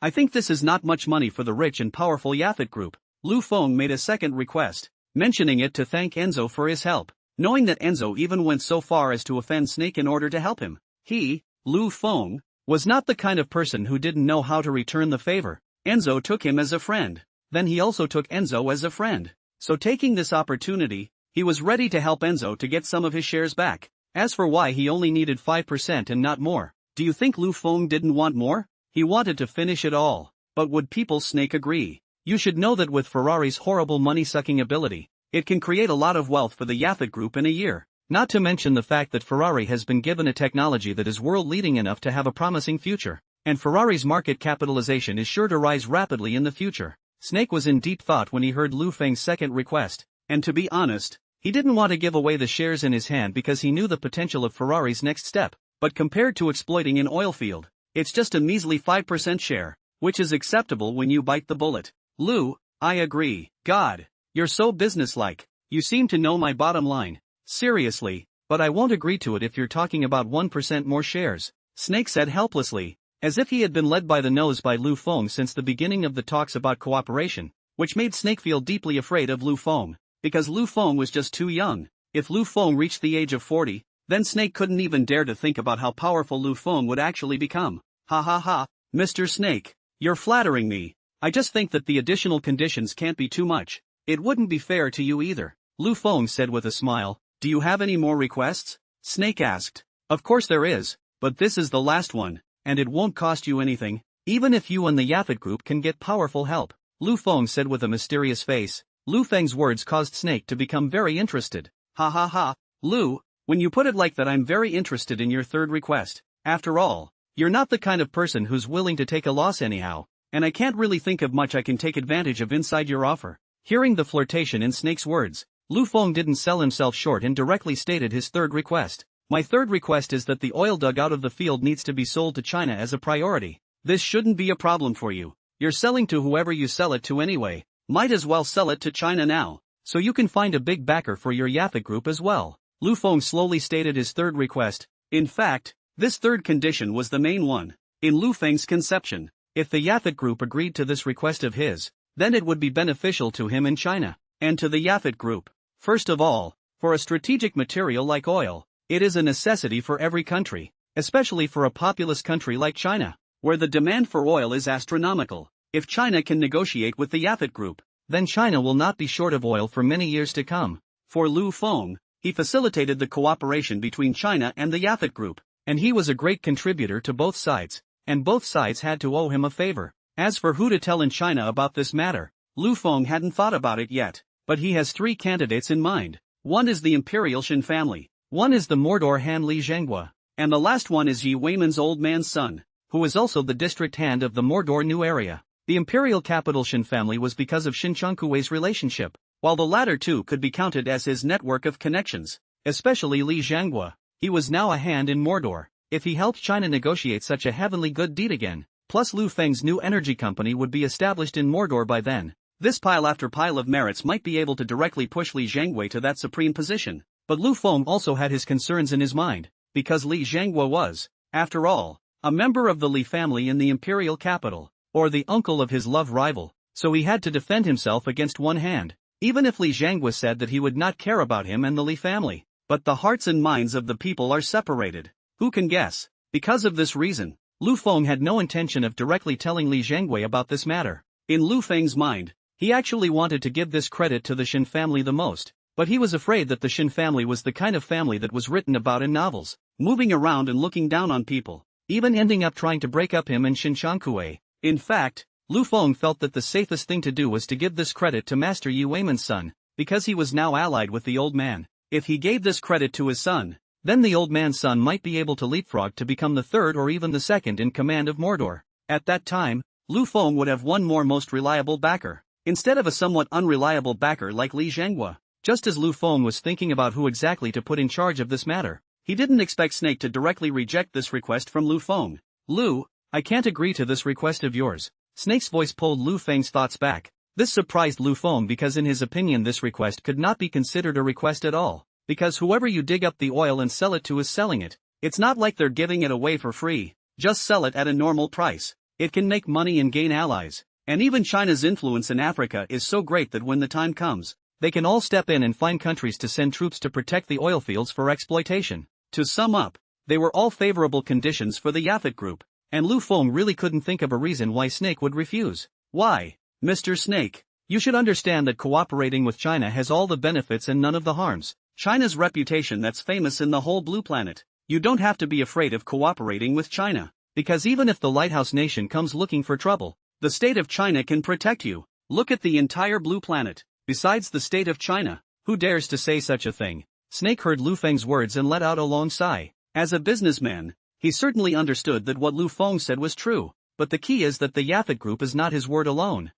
I think this is not much money for the rich and powerful Yaphet Group. Lu Feng made a second request, mentioning it to thank Enzo for his help, knowing that Enzo even went so far as to offend Snake in order to help him. He, Lu Feng, was not the kind of person who didn't know how to return the favor. Enzo took him as a friend. Then he also took Enzo as a friend. So taking this opportunity, he was ready to help Enzo to get some of his shares back. As for why he only needed 5% and not more, do you think Lu Feng didn't want more? He wanted to finish it all. But would people Snake agree? You should know that with Ferrari's horrible money-sucking ability, it can create a lot of wealth for the Yaphet Group in a year. Not to mention the fact that Ferrari has been given a technology that is world-leading enough to have a promising future. And Ferrari's market capitalization is sure to rise rapidly in the future. Snake was in deep thought when he heard Lu Feng's second request, and to be honest, he didn't want to give away the shares in his hand because he knew the potential of Ferrari's next step, but compared to exploiting an oil field, it's just a measly 5% share, which is acceptable when you bite the bullet. Lu, I agree. God, you're so businesslike, you seem to know my bottom line. Seriously, but I won't agree to it if you're talking about 1% more shares, Snake said helplessly, as if he had been led by the nose by Lu Feng since the beginning of the talks about cooperation, which made Snake feel deeply afraid of Lu Feng, because Lu Feng was just too young. If Lu Feng reached the age of 40, then Snake couldn't even dare to think about how powerful Lu Feng would actually become. Ha ha ha, Mr. Snake, you're flattering me. I just think that the additional conditions can't be too much. It wouldn't be fair to you either, Lu Feng said with a smile. Do you have any more requests? Snake asked. Of course there is, but this is the last one. And it won't cost you anything, even if you and the Yaphet Group can get powerful help, Lu Feng said with a mysterious face. Lu Feng's words caused Snake to become very interested. Ha ha ha, Lu, when you put it like that I'm very interested in your third request. After all, you're not the kind of person who's willing to take a loss anyhow, and I can't really think of much I can take advantage of inside your offer. Hearing the flirtation in Snake's words, Lu Feng didn't sell himself short and directly stated his third request. My third request is that the oil dug out of the field needs to be sold to China as a priority. This shouldn't be a problem for you. You're selling to whoever you sell it to anyway. Might as well sell it to China now, so you can find a big backer for your Yaphet Group as well. Lu Feng slowly stated his third request. In fact, this third condition was the main one. In Lu Feng's conception, if the Yaphet group agreed to this request of his, then it would be beneficial to him in China, and to the Yaphet group. First of all, for a strategic material like oil, it is a necessity for every country, especially for a populous country like China, where the demand for oil is astronomical. If China can negotiate with the Yaphet group, then China will not be short of oil for many years to come. For Lu Feng, he facilitated the cooperation between China and the Yaphet group, and he was a great contributor to both sides, and both sides had to owe him a favor. As for who to tell in China about this matter, Lu Feng hadn't thought about it yet, but he has 3 candidates in mind. One is the imperial Shin family, one is the Mordor Han Li Zhenghua, and the last one is Yi Weiman's old man's son, who is also the district hand of the Mordor new area. The imperial capital Shin family was because of Shin Changkuei's relationship, while the latter two could be counted as his network of connections, especially Li Zhenghua. He was now a hand in Mordor. If he helped China negotiate such a heavenly good deed again, plus Lu Feng's new energy company would be established in Mordor by then. This pile after pile of merits might be able to directly push Li Zhenghua to that supreme position, but Lu Feng also had his concerns in his mind, because Li Zhenghua was, after all, a member of the Li family in the imperial capital, or the uncle of his love rival, so he had to defend himself against one hand, even if Li Zhenghua said that he would not care about him and the Li family. But the hearts and minds of the people are separated. Who can guess? Because of this reason, Lu Feng had no intention of directly telling Li Zhenghua about this matter. In Lu Feng's mind, he actually wanted to give this credit to the Shin family the most, but he was afraid that the Shin family was the kind of family that was written about in novels, moving around and looking down on people, even ending up trying to break up him and Shin Changkuei. In fact, Lu Feng felt that the safest thing to do was to give this credit to Master Yi Weiman's son, because he was now allied with the old man. If he gave this credit to his son, then the old man's son might be able to leapfrog to become the third or even the second in command of Mordor. At that time, Lu Feng would have one more most reliable backer, instead of a somewhat unreliable backer like Li Zhenghua. Just as Lu Feng was thinking about who exactly to put in charge of this matter, he didn't expect Snake to directly reject this request from Lu Feng. Lu, I can't agree to this request of yours. Snake's voice pulled Lu Feng's thoughts back. This surprised Lu Feng because in his opinion this request could not be considered a request at all, because whoever you dig up the oil and sell it to is selling it. It's not like they're giving it away for free. Just sell it at a normal price. It can make money and gain allies. And even China's influence in Africa is so great that when the time comes, they can all step in and find countries to send troops to protect the oil fields for exploitation. To sum up, they were all favorable conditions for the Yaphet group, and Lu Feng really couldn't think of a reason why Snake would refuse. Why, Mr. Snake, you should understand that cooperating with China has all the benefits and none of the harms. China's reputation that's famous in the whole blue planet. You don't have to be afraid of cooperating with China, because even if the lighthouse nation comes looking for trouble, the state of China can protect you. Look at the entire blue planet. Besides the state of China, who dares to say such a thing? Snake heard Lu Feng's words and let out a long sigh. As a businessman, he certainly understood that what Lu Feng said was true, but the key is that the Yaphet group is not his word alone.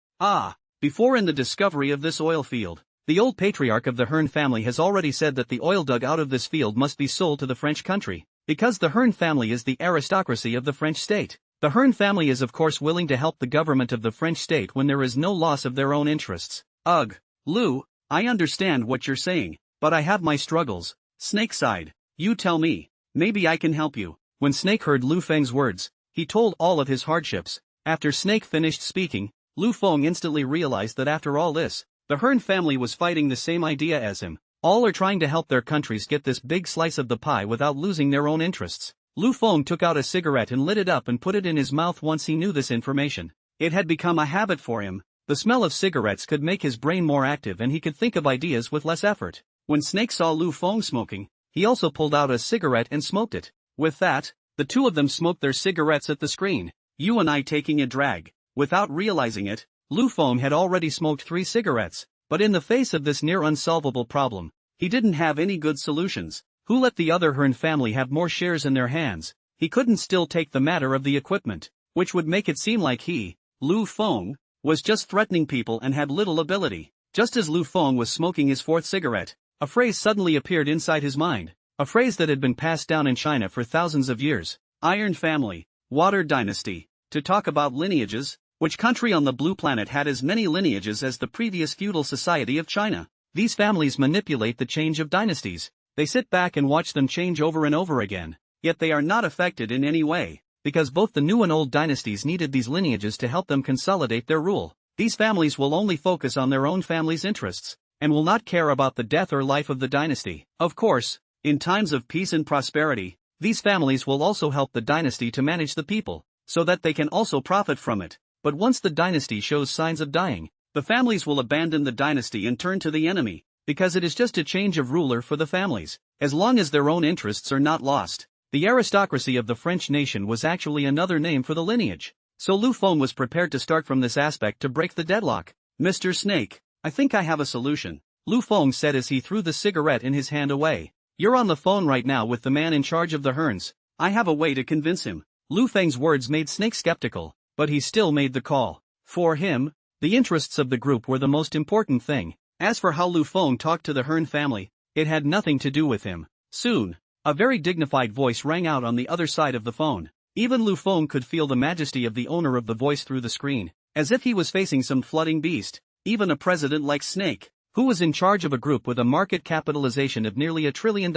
Before in the discovery of this oil field, the old patriarch of the Hearn family has already said that the oil dug out of this field must be sold to the French country, because the Hearn family is the aristocracy of the French state. The Hearn family is of course willing to help the government of the French state when there is no loss of their own interests. Ugh, Lu, I understand what you're saying, but I have my struggles. Snake sighed. You tell me, maybe I can help you. When Snake heard Lu Feng's words, he told all of his hardships. After Snake finished speaking, Lu Feng instantly realized that after all this, the Hearn family was fighting the same idea as him. All are trying to help their countries get this big slice of the pie without losing their own interests. Lu Feng took out a cigarette and lit it up and put it in his mouth once he knew this information. It had become a habit for him. The smell of cigarettes could make his brain more active and he could think of ideas with less effort. When Snake saw Lu Feng smoking, he also pulled out a cigarette and smoked it. With that, the two of them smoked their cigarettes at the screen, you and I taking a drag. Without realizing it, Lu Feng had already smoked 3 cigarettes, but in the face of this near unsolvable problem, he didn't have any good solutions. Who let the other Hearn family have more shares in their hands? He couldn't still take the matter of the equipment, which would make it seem like he, Lu Feng, was just threatening people and had little ability. Just as Lu Feng was smoking his 4th cigarette, a phrase suddenly appeared inside his mind, a phrase that had been passed down in China for thousands of years. Iron family, water dynasty. To talk about lineages, which country on the blue planet had as many lineages as the previous feudal society of China? These families manipulate the change of dynasties. They sit back and watch them change over and over again, yet they are not affected in any way. because both the new and old dynasties needed these lineages to help them consolidate their rule. These families will only focus on their own family's interests, and will not care about the death or life of the dynasty. Of course, in times of peace and prosperity, these families will also help the dynasty to manage the people, so that they can also profit from it. But once the dynasty shows signs of dying, the families will abandon the dynasty and turn to the enemy, because it is just a change of ruler for the families, as long as their own interests are not lost. The aristocracy of the French nation was actually another name for the lineage. So Lu Feng was prepared to start from this aspect to break the deadlock. Mr. Snake, I think I have a solution, Lu Feng said as he threw the cigarette in his hand away. You're on the phone right now with the man in charge of the Herns. I have a way to convince him. Lu Feng's words made Snake skeptical, but he still made the call. For him, the interests of the group were the most important thing. As for how Lu Feng talked to the Hern family, it had nothing to do with him. Soon, a very dignified voice rang out on the other side of the phone. Even Lu Feng could feel the majesty of the owner of the voice through the screen, as if he was facing some flooding beast. Even a president like Snake, who was in charge of a group with a market capitalization of nearly $1 trillion,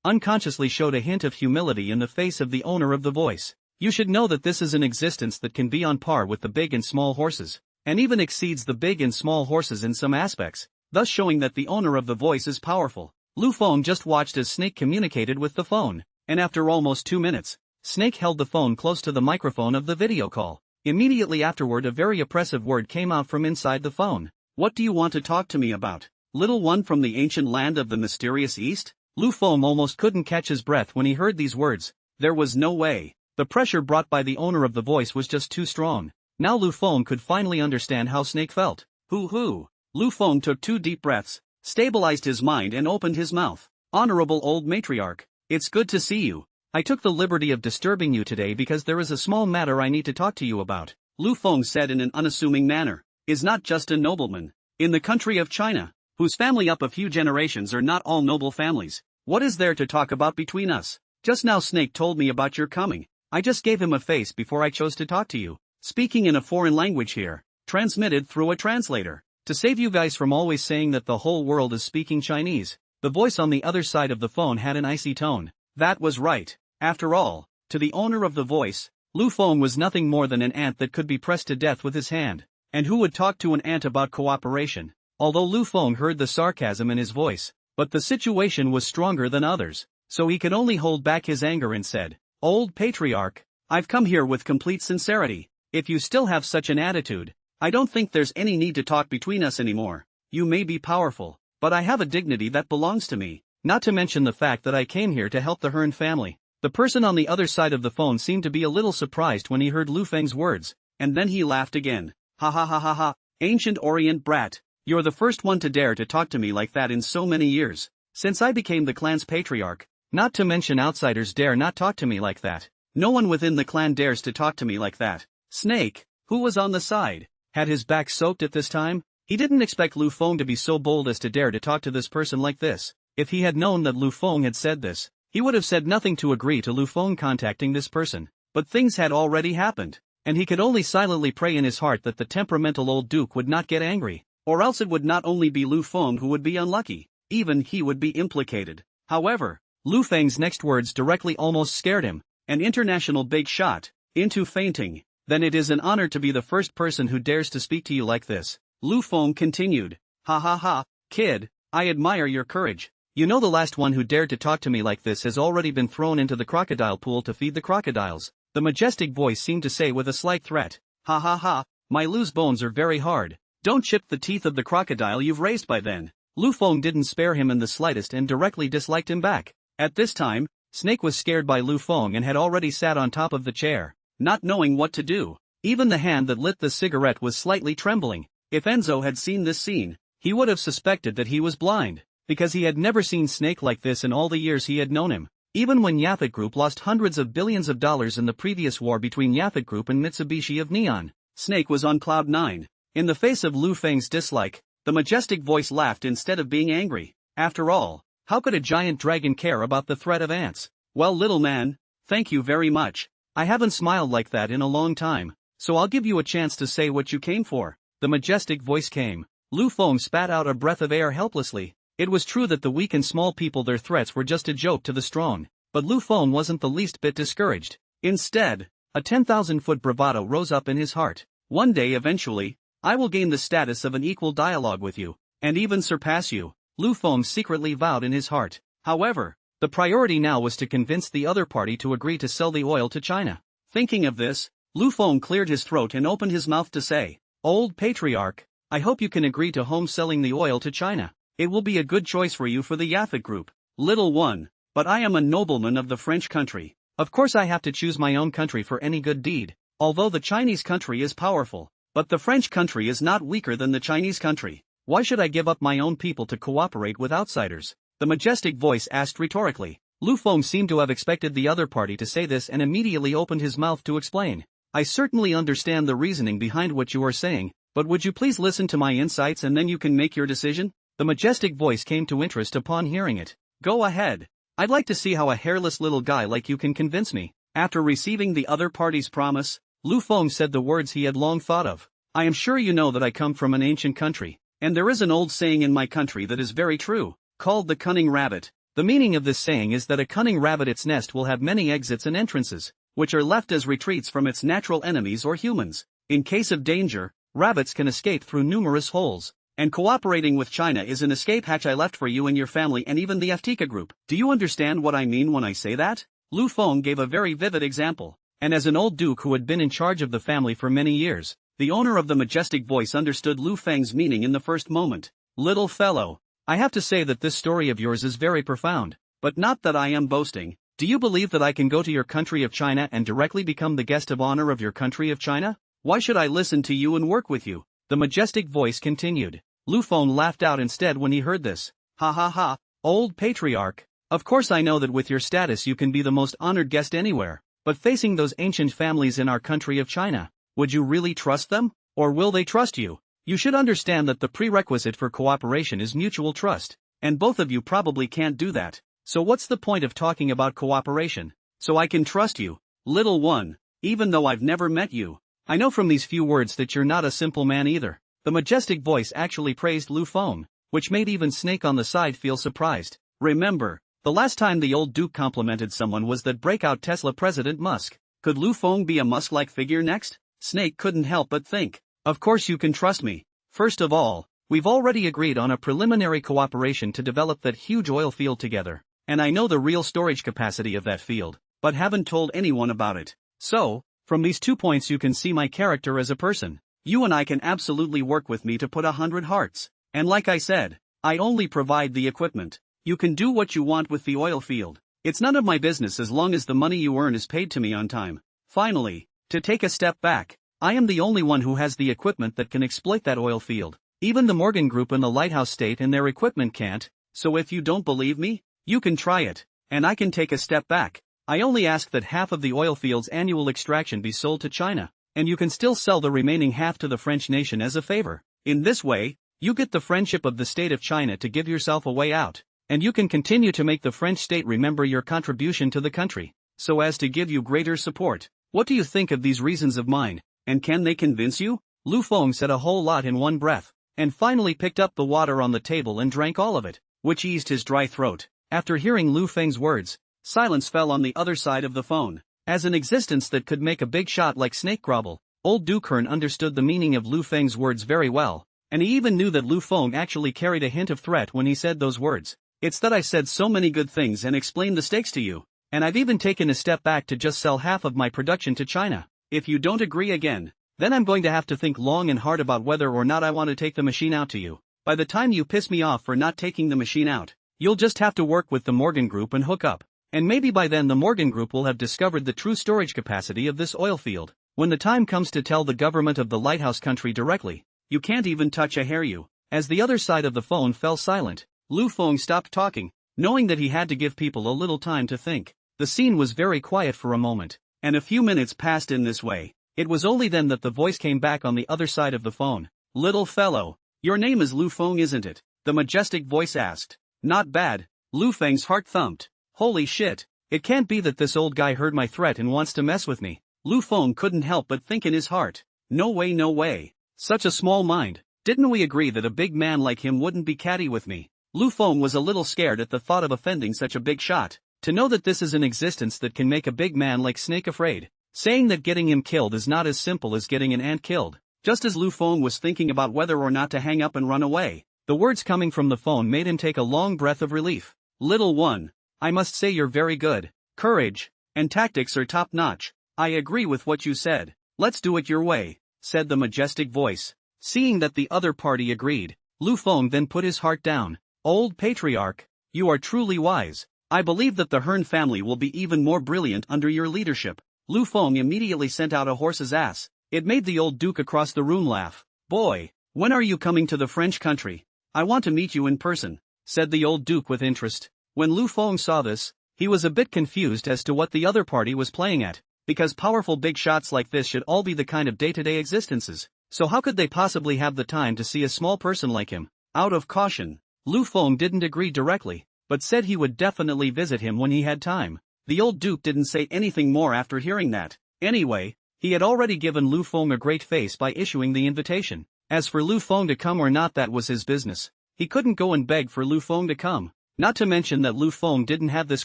unconsciously showed a hint of humility in the face of the owner of the voice. You should know that this is an existence that can be on par with the big and small horses, and even exceeds the big and small horses in some aspects, thus showing that the owner of the voice is powerful. Lu Feng just watched as Snake communicated with the phone, and after almost 2 minutes, Snake held the phone close to the microphone of the video call. Immediately afterward, a very oppressive word came out from inside the phone. What do you want to talk to me about? Little one from the ancient land of the mysterious East? Lu Feng almost couldn't catch his breath when he heard these words. There was no way. The pressure brought by the owner of the voice was just too strong. Now Lu Feng could finally understand how Snake felt. Hoo. Lu Feng took 2 deep breaths, stabilized his mind and opened his mouth. Honorable old matriarch, it's good to see you. I took the liberty of disturbing you today because there is a small matter I need to talk to you about, Lu Feng said in an unassuming manner. Is not just a nobleman. In the country of China, whose family up a few generations are not all noble families. What is there to talk about between us? Just now Snake told me about your coming. I just gave him a face before I chose to talk to you. Speaking in a foreign language here, transmitted through a translator. To save you guys from always saying that the whole world is speaking Chinese. The voice on the other side of the phone had an icy tone. That was right. After all, to the owner of the voice, Lu Feng was nothing more than an ant that could be pressed to death with his hand. And who would talk to an ant about cooperation? Although Lu Feng heard the sarcasm in his voice, but the situation was stronger than others, so he could only hold back his anger and said, Old patriarch, I've come here with complete sincerity. If you still have such an attitude, I don't think there's any need to talk between us anymore. You may be powerful, but I have a dignity that belongs to me, not to mention the fact that I came here to help the Hern family. The person on the other side of the phone seemed to be a little surprised when he heard Lu Feng's words, and then he laughed again. Ha, ancient Orient brat, you're the first one to dare to talk to me like that in so many years, since I became the clan's patriarch. Not to mention outsiders dare not talk to me like that. No one within the clan dares to talk to me like that. Snake, who was on the side, had his back soaked at this time. He didn't expect Lu Feng to be so bold as to dare to talk to this person like this. If he had known that Lu Feng had said this, he would have said nothing to agree to Lu Feng contacting this person. But things had already happened, and he could only silently pray in his heart that the temperamental old duke would not get angry, or else it would not only be Lu Feng who would be unlucky, even he would be implicated. However, Lu Feng's next words directly almost scared him. An international big shot, into fainting. Then it is an honor to be the first person who dares to speak to you like this. Lu Feng continued. Ha, kid, I admire your courage. You know the last one who dared to talk to me like this has already been thrown into the crocodile pool to feed the crocodiles. The majestic voice seemed to say with a slight threat. Ha, my loose bones are very hard. Don't chip the teeth of the crocodile you've raised by then. Lu Feng didn't spare him in the slightest and directly disliked him back. At this time, Snake was scared by Lu Feng and had already sat on top of the chair, not knowing what to do. Even the hand that lit the cigarette was slightly trembling. If Enzo had seen this scene, he would have suspected that he was blind, because he had never seen Snake like this in all the years he had known him. Even when Yaphet Group lost hundreds of billions of dollars in the previous war between Yaphet Group and Mitsubishi of Neon, Snake was on cloud 9. In the face of Lu Feng's dislike, the majestic voice laughed instead of being angry. After all, how could a giant dragon care about the threat of ants? Well, little man, thank you very much. I haven't smiled like that in a long time, so I'll give you a chance to say what you came for. The majestic voice came. Lu Feng spat out a breath of air helplessly. It was true that the weak and small people, their threats were just a joke to the strong, but Lu Feng wasn't the least bit discouraged. Instead, A 10,000-foot bravado rose up in his heart. One day eventually, I will gain the status of an equal dialogue with you, and even surpass you, Lu Feng secretly vowed in his heart. However, the priority now was to convince the other party to agree to sell the oil to China. Thinking of this, Lu Feng cleared his throat and opened his mouth to say, "Old patriarch, I hope you can agree to home selling the oil to China. It will be a good choice for you for the Yafet group. Little one, but I am a nobleman of the French country. Of course I have to choose my own country for any good deed, although the Chinese country is powerful, but the French country is not weaker than the Chinese country. Why should I give up my own people to cooperate with outsiders?" The majestic voice asked rhetorically. Lu Feng seemed to have expected the other party to say this and immediately opened his mouth to explain. "I certainly understand the reasoning behind what you are saying, but would you please listen to my insights and then you can make your decision?" The majestic voice came to interest upon hearing it. "Go ahead. I'd like to see how a hairless little guy like you can convince me." After receiving the other party's promise, Lu Feng said the words he had long thought of. "I am sure you know that I come from an ancient country, and there is an old saying in my country that is very true, called the cunning rabbit. The meaning of this saying is that a cunning rabbit's nest will have many exits and entrances, which are left as retreats from its natural enemies or humans. In case of danger, rabbits can escape through numerous holes. And cooperating with China is an escape hatch I left for you and your family and even the Aftika group. Do you understand what I mean when I say that?" Lu Feng gave a very vivid example, and as an old duke who had been in charge of the family for many years, the owner of the majestic voice understood Lu Feng's meaning in the first moment. "Little fellow, I have to say that this story of yours is very profound, but not that I am boasting. Do you believe that I can go to your country of China and directly become the guest of honor of your country of China? Why should I listen to you and work with you?" The majestic voice continued. Lu Feng laughed out instead when he heard this. "Ha ha ha, old patriarch. Of course I know that with your status you can be the most honored guest anywhere, but facing those ancient families in our country of China, would you really trust them? Or will they trust you? You should understand that the prerequisite for cooperation is mutual trust, and both of you probably can't do that. So what's the point of talking about cooperation? So I can trust you, little one, even though I've never met you. I know from these few words that you're not a simple man either." The majestic voice actually praised Lu Feng, which made even Snake on the side feel surprised. Remember, the last time the old duke complimented someone was that breakout Tesla President Musk. Could Lu Feng be a Musk-like figure next? Snake couldn't help but think. "Of course you can trust me. First of all, we've already agreed on a preliminary cooperation to develop that huge oil field together, and I know the real storage capacity of that field, but haven't told anyone about it. So, from these 2 points you can see my character as a person. You and I can absolutely work with me to put 100 hearts. And like I said, I only provide the equipment. You can do what you want with the oil field. It's none of my business as long as the money you earn is paid to me on time. Finally, to take a step back, I am the only one who has the equipment that can exploit that oil field. Even the Morgan Group and the Lighthouse State and their equipment can't, so if you don't believe me, you can try it, and I can take a step back. I only ask that half of the oil field's annual extraction be sold to China, and you can still sell the remaining half to the French nation as a favor. In this way, you get the friendship of the state of China to give yourself a way out, and you can continue to make the French state remember your contribution to the country, so as to give you greater support. What do you think of these reasons of mine, and can they convince you?" Lu Feng said a whole lot in one breath, and finally picked up the water on the table and drank all of it, which eased his dry throat. After hearing Lu Feng's words, silence fell on the other side of the phone. As an existence that could make a big shot like Snake Grobble, old Dukern understood the meaning of Lu Feng's words very well, and he even knew that Lu Feng actually carried a hint of threat when he said those words. "It's that I said so many good things and explained the stakes to you, and I've even taken a step back to just sell half of my production to China. If you don't agree again, then I'm going to have to think long and hard about whether or not I want to take the machine out to you. By the time you piss me off for not taking the machine out, you'll just have to work with the Morgan Group and hook up. And maybe by then the Morgan Group will have discovered the true storage capacity of this oil field. When the time comes to tell the government of the lighthouse country directly, you can't even touch a hair you." As the other side of the phone fell silent, Lu Feng stopped talking, knowing that he had to give people a little time to think. The scene was very quiet for a moment, and a few minutes passed in this way. It was only then that the voice came back on the other side of the phone. "Little fellow, your name is Lu Feng, isn't it?" the majestic voice asked. "Not bad." Lu Feng's heart thumped. Holy shit, it can't be that this old guy heard my threat and wants to mess with me. Lu Feng couldn't help but think in his heart. No way, no way. Such a small mind. Didn't we agree that a big man like him wouldn't be catty with me? Lu Feng was a little scared at the thought of offending such a big shot. To know that this is an existence that can make a big man like Snake afraid. saying that getting him killed is not as simple as getting an ant killed. Just as Lu Feng was thinking about whether or not to hang up and run away, the words coming from the phone made him take a long breath of relief. Little one, I must say you're very good. Courage and tactics are top-notch. I agree with what you said. Let's do it your way, said the majestic voice. Seeing that the other party agreed, Lu Feng then put his heart down. Old patriarch, you are truly wise. I believe that the Hearn family will be even more brilliant under your leadership. Lu Feng immediately sent out a horse's ass. It made the old duke across the room laugh. Boy, when are you coming to the French country? I want to meet you in person, said the old duke with interest. When Lu Feng saw this, he was a bit confused as to what the other party was playing at, because powerful big shots like this should all be the kind of day-to-day existences. So how could they possibly have the time to see a small person like him? Out of caution, Lu Feng didn't agree directly, but said he would definitely visit him when he had time. The old duke didn't say anything more after hearing that. Anyway, he had already given Lu Feng a great face by issuing the invitation. As for Lu Feng to come or not, that was his business. He couldn't go and beg for Lu Feng to come. Not to mention that Lu Feng didn't have this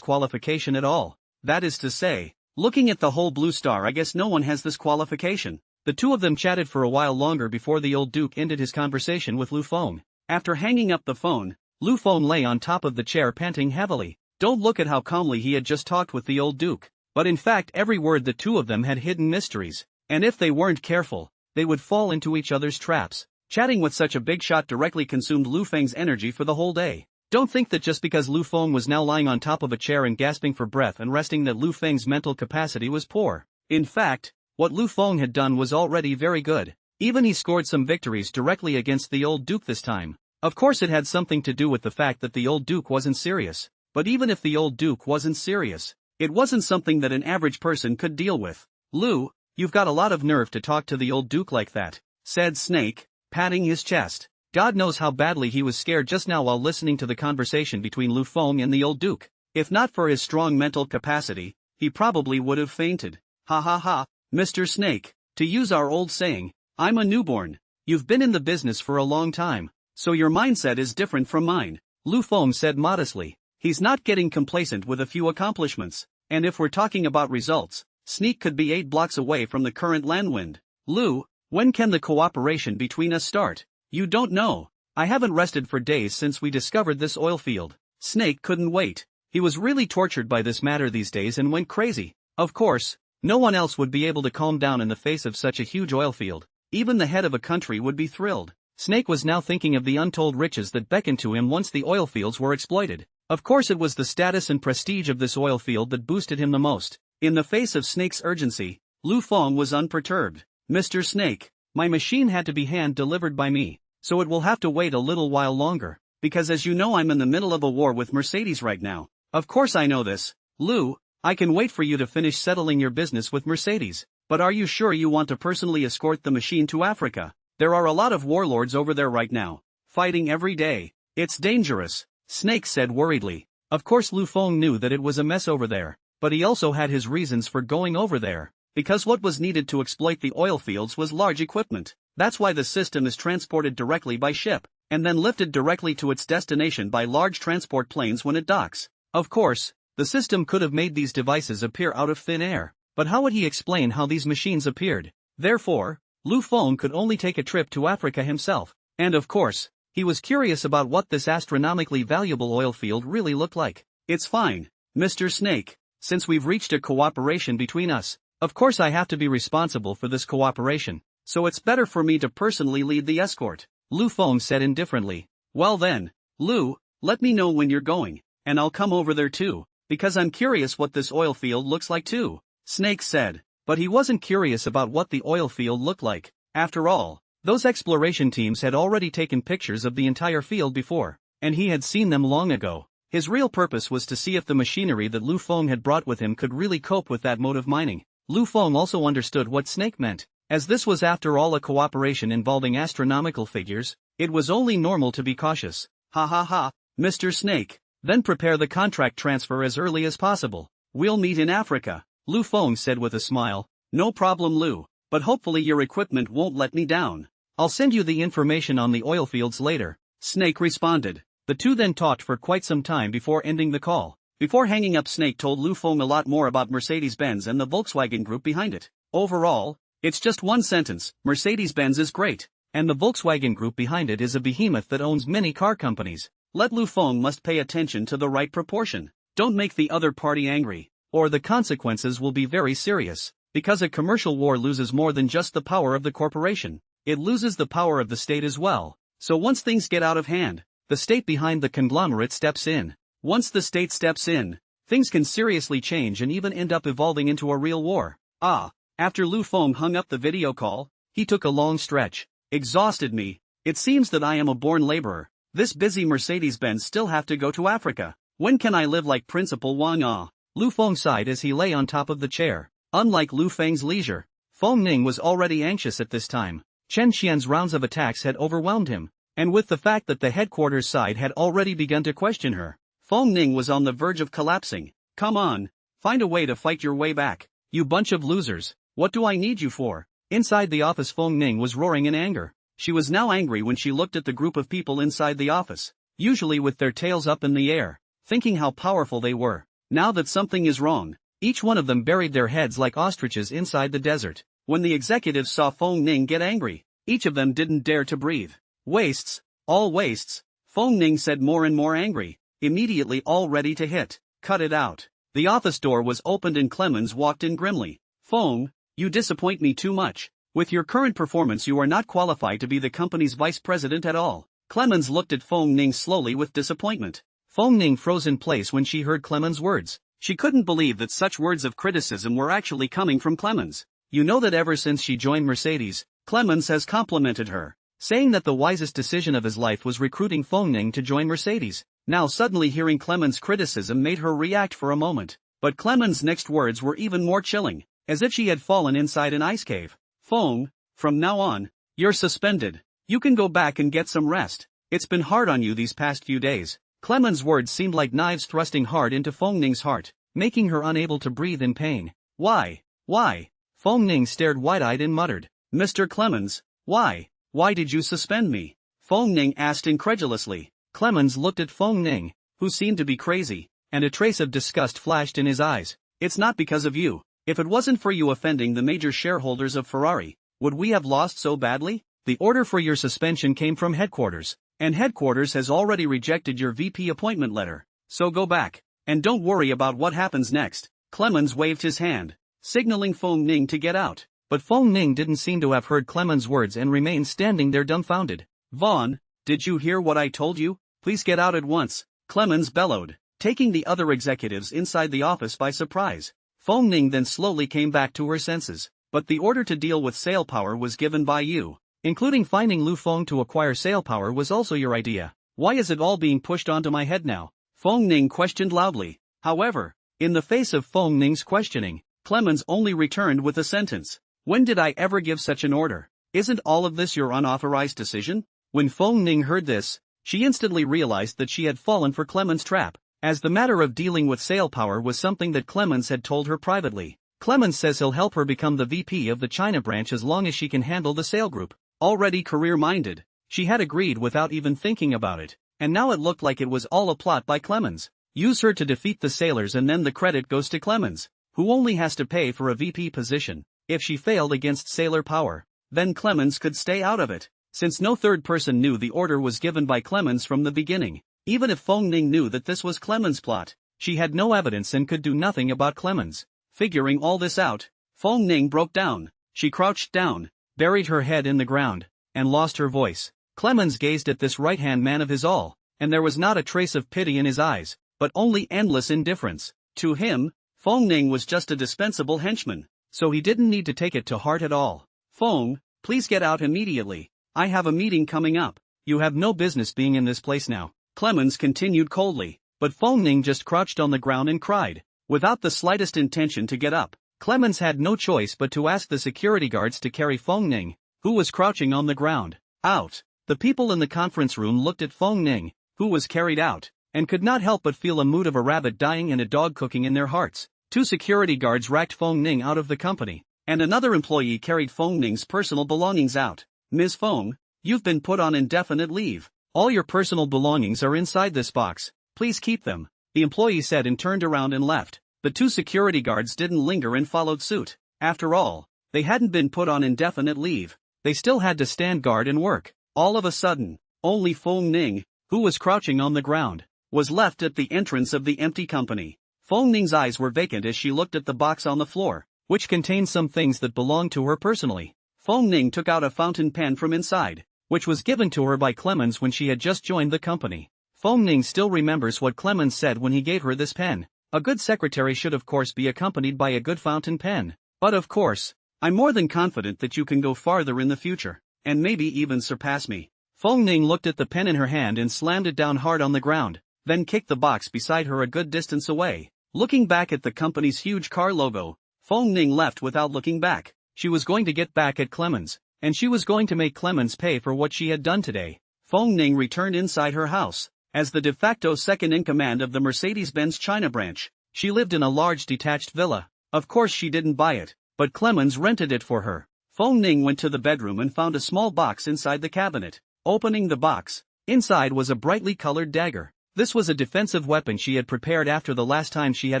qualification at all. That is to say, looking at the whole blue star, I guess no one has this qualification. The two of them chatted for a while longer before the old duke ended his conversation with Lu Feng. After hanging up the phone, Lu Feng lay on top of the chair panting heavily. Don't look at how calmly he had just talked with the old duke. But in fact every word the two of them had hidden mysteries. And if they weren't careful, they would fall into each other's traps. Chatting with such a big shot directly consumed Lu Feng's energy for the whole day. Don't think that just because Lu Feng was now lying on top of a chair and gasping for breath and resting that Lu Feng's mental capacity was poor. In fact, what Lu Feng had done was already very good. Even he scored some victories directly against the old duke this time. Of course it had something to do with the fact that the old duke wasn't serious. But even if the old duke wasn't serious, it wasn't something that an average person could deal with. Lu, you've got a lot of nerve to talk to the old duke like that, said Snake, patting his chest. God knows how badly he was scared just now while listening to the conversation between Lu Feng and the old duke. If not for his strong mental capacity, he probably would have fainted. Ha ha ha, Mr. Snake, to use our old saying, I'm a newborn. You've been in the business for a long time, so your mindset is different from mine, Lu Feng said modestly. He's not getting complacent with a few accomplishments, and if we're talking about results, Sneak could be 8 blocks away from the current landwind. Lu, when can the cooperation between us start? You don't know. I haven't rested for days since we discovered this oil field. Snake couldn't wait. He was really tortured by this matter these days and went crazy. Of course, no one else would be able to calm down in the face of such a huge oil field. Even the head of a country would be thrilled. Snake was now thinking of the untold riches that beckoned to him once the oil fields were exploited. Of course it was the status and prestige of this oil field that boosted him the most. In the face of Snake's urgency, Lu Feng was unperturbed. Mr. Snake, my machine had to be hand-delivered by me, so it will have to wait a little while longer, because as you know I'm in the middle of a war with Mercedes right now. Of course I know this. Lu, I can wait for you to finish settling your business with Mercedes, but are you sure you want to personally escort the machine to Africa? There are a lot of warlords over there right now, fighting every day. It's dangerous, Snake said worriedly. Of course Lu Feng knew that it was a mess over there, but he also had his reasons for going over there, because what was needed to exploit the oil fields was large equipment. That's why the system is transported directly by ship, and then lifted directly to its destination by large transport planes when it docks. Of course, the system could have made these devices appear out of thin air, but how would he explain how these machines appeared? Therefore, Lu Feng could only take a trip to Africa himself, and of course, he was curious about what this astronomically valuable oil field really looked like. It's fine, Mr. Snake, since we've reached a cooperation between us. Of course I have to be responsible for this cooperation, so it's better for me to personally lead the escort, Lu Feng said indifferently. Well then, Lu, let me know when you're going, and I'll come over there too, because I'm curious what this oil field looks like too, Snake said. But he wasn't curious about what the oil field looked like. After all, those exploration teams had already taken pictures of the entire field before, and he had seen them long ago. His real purpose was to see if the machinery that Lu Feng had brought with him could really cope with that mode of mining. Lu Feng also understood what Snake meant. As this was after all a cooperation involving astronomical figures, it was only normal to be cautious. Ha ha ha, Mr. Snake, then prepare the contract transfer as early as possible. We'll meet in Africa, Lu Feng said with a smile. No problem Lu, but hopefully your equipment won't let me down. I'll send you the information on the oil fields later, Snake responded. The two then talked for quite some time before ending the call. Before hanging up, Snake told Lu Feng a lot more about Mercedes-Benz and the Volkswagen Group behind it. Overall, it's just one sentence: Mercedes-Benz is great, and the Volkswagen Group behind it is a behemoth that owns many car companies. Let Lu Feng must pay attention to the right proportion. Don't make the other party angry, or the consequences will be very serious. Because a commercial war loses more than just the power of the corporation, it loses the power of the state as well. So once things get out of hand, the state behind the conglomerate steps in. Once the state steps in, things can seriously change and even end up evolving into a real war. After Lu Feng hung up the video call, he took a long stretch. Exhausted me. It seems that I am a born laborer. This busy Mercedes-Benz still have to go to Africa. When can I live like Principal Wang? Lu Feng sighed as he lay on top of the chair. Unlike Lu Feng's leisure, Feng Ning was already anxious at this time. Chen Qian's rounds of attacks had overwhelmed him, and with the fact that the headquarters side had already begun to question her, Feng Ning was on the verge of collapsing. Come on, find a way to fight your way back. You bunch of losers, what do I need you for? Inside the office, Feng Ning was roaring in anger. She was now angry when she looked at the group of people inside the office, usually with their tails up in the air, thinking how powerful they were. Now that something is wrong, each one of them buried their heads like ostriches inside the desert. When the executives saw Feng Ning get angry, each of them didn't dare to breathe. Wastes, all wastes, Feng Ning said, more and more angry, immediately all ready to hit. Cut it out. The office door was opened and Clemens walked in grimly. Feng, you disappoint me too much. With your current performance you are not qualified to be the company's vice president at all. Clemens looked at Feng Ning slowly with disappointment. Feng Ning froze in place when she heard Clemens' words. She couldn't believe that such words of criticism were actually coming from Clemens. You know that ever since she joined Mercedes, Clemens has complimented her, saying that the wisest decision of his life was recruiting Feng Ning to join Mercedes. Now suddenly hearing Clemens' criticism made her react for a moment. But Clemens' next words were even more chilling, as if she had fallen inside an ice cave. Feng, from now on, you're suspended. You can go back and get some rest. It's been hard on you these past few days. Clemens' words seemed like knives thrusting hard into Feng Ning's heart, making her unable to breathe in pain. Why? Why? Feng Ning stared wide-eyed and muttered. Mr. Clemens, why? Why did you suspend me? Feng Ning asked incredulously. Clemens looked at Feng Ning, who seemed to be crazy, and a trace of disgust flashed in his eyes. It's not because of you. If it wasn't for you offending the major shareholders of Ferrari, would we have lost so badly? The order for your suspension came from headquarters, and headquarters has already rejected your VP appointment letter. So go back, and don't worry about what happens next. Clemens waved his hand, signaling Feng Ning to get out. But Feng Ning didn't seem to have heard Clemens' words and remained standing there dumbfounded. Vaughn, did you hear what I told you? Please get out at once, Clemens bellowed, taking the other executives inside the office by surprise. Feng Ning then slowly came back to her senses. But the order to deal with sale power was given by you. Including finding Lu Feng to acquire sale power was also your idea. Why is it all being pushed onto my head now? Feng Ning questioned loudly. However, in the face of Feng Ning's questioning, Clemens only returned with a sentence. When did I ever give such an order? Isn't all of this your unauthorized decision? When Feng Ning heard this, she instantly realized that she had fallen for Clemens' trap, as the matter of dealing with sale power was something that Clemens had told her privately. Clemens says he'll help her become the VP of the China branch as long as she can handle the sale group. Already career-minded, she had agreed without even thinking about it, and now it looked like it was all a plot by Clemens. Use her to defeat the sailors and then the credit goes to Clemens, who only has to pay for a VP position. If she failed against sailor power, then Clemens could stay out of it, since no third person knew the order was given by Clemens from the beginning. Even if Feng Ning knew that this was Clemens' plot, she had no evidence and could do nothing about Clemens. Figuring all this out, Feng Ning broke down. She crouched down, buried her head in the ground, and lost her voice. Clemens gazed at this right-hand man of his all, and there was not a trace of pity in his eyes, but only endless indifference. To him, Feng Ning was just a dispensable henchman, so he didn't need to take it to heart at all. Feng, please get out immediately. I have a meeting coming up. You have no business being in this place now. Clemens continued coldly, but Feng Ning just crouched on the ground and cried. Without the slightest intention to get up, Clemens had no choice but to ask the security guards to carry Feng Ning, who was crouching on the ground, out. The people in the conference room looked at Feng Ning, who was carried out, and could not help but feel a mood of a rabbit dying and a dog cooking in their hearts. 2 security guards racked Feng Ning out of the company, and another employee carried Feng Ning's personal belongings out. Ms. Feng, you've been put on indefinite leave. All your personal belongings are inside this box. Please keep them. the employee said and turned around and left. The two security guards didn't linger and followed suit. After all, they hadn't been put on indefinite leave. They still had to stand guard and work. All of a sudden, only Feng Ning, who was crouching on the ground, was left at the entrance of the empty company. Feng Ning's eyes were vacant as she looked at the box on the floor, which contained some things that belonged to her personally. Feng Ning took out a fountain pen from inside, which was given to her by Clemens when she had just joined the company. Feng Ning still remembers what Clemens said when he gave her this pen. A good secretary should of course be accompanied by a good fountain pen. But of course, I'm more than confident that you can go farther in the future, and maybe even surpass me. Feng Ning looked at the pen in her hand and slammed it down hard on the ground, then kicked the box beside her a good distance away. Looking back at the company's huge car logo, Feng Ning left without looking back. She was going to get back at Clemens, and she was going to make Clemens pay for what she had done today. Feng Ning returned inside her house. As the de facto second-in-command of the Mercedes-Benz China branch, she lived in a large detached villa. Of course she didn't buy it, but Clemens rented it for her. Feng Ning went to the bedroom and found a small box inside the cabinet. Opening the box, inside was a brightly colored dagger. This was a defensive weapon she had prepared after the last time she had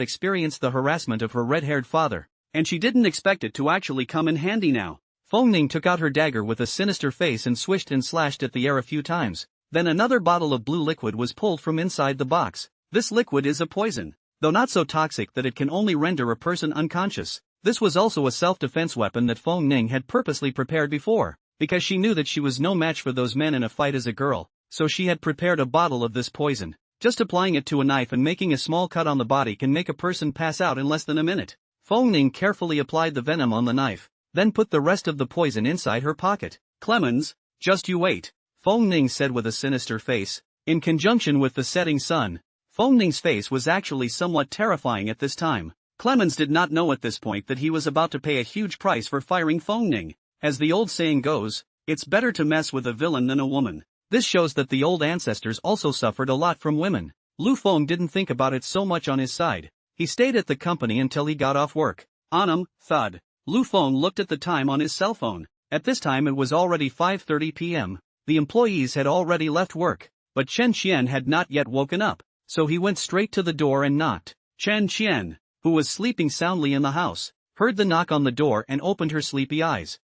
experienced the harassment of her red-haired father, and she didn't expect it to actually come in handy now. Feng Ning took out her dagger with a sinister face and swished and slashed at the air a few times. Then another bottle of blue liquid was pulled from inside the box. This liquid is a poison, though not so toxic that it can only render a person unconscious. This was also a self-defense weapon that Feng Ning had purposely prepared before, because she knew that she was no match for those men in a fight as a girl, so she had prepared a bottle of this poison. Just applying it to a knife and making a small cut on the body can make a person pass out in less than a minute. Feng Ning carefully applied the venom on the knife, then put the rest of the poison inside her pocket. Clemens, just you wait, Feng Ning said with a sinister face. In conjunction with the setting sun, Feng Ning's face was actually somewhat terrifying at this time. Clemens did not know at this point that he was about to pay a huge price for firing Feng Ning. As the old saying goes, it's better to mess with a villain than a woman. This shows that the old ancestors also suffered a lot from women. Lu Feng didn't think about it so much on his side. He stayed at the company until he got off work. Thud. Lu Feng looked at the time on his cell phone. At this time it was already 5:30 p.m. The employees had already left work, but Chen Qian had not yet woken up, so he went straight to the door and knocked. Chen Qian, who was sleeping soundly in the house, heard the knock on the door and opened her sleepy eyes.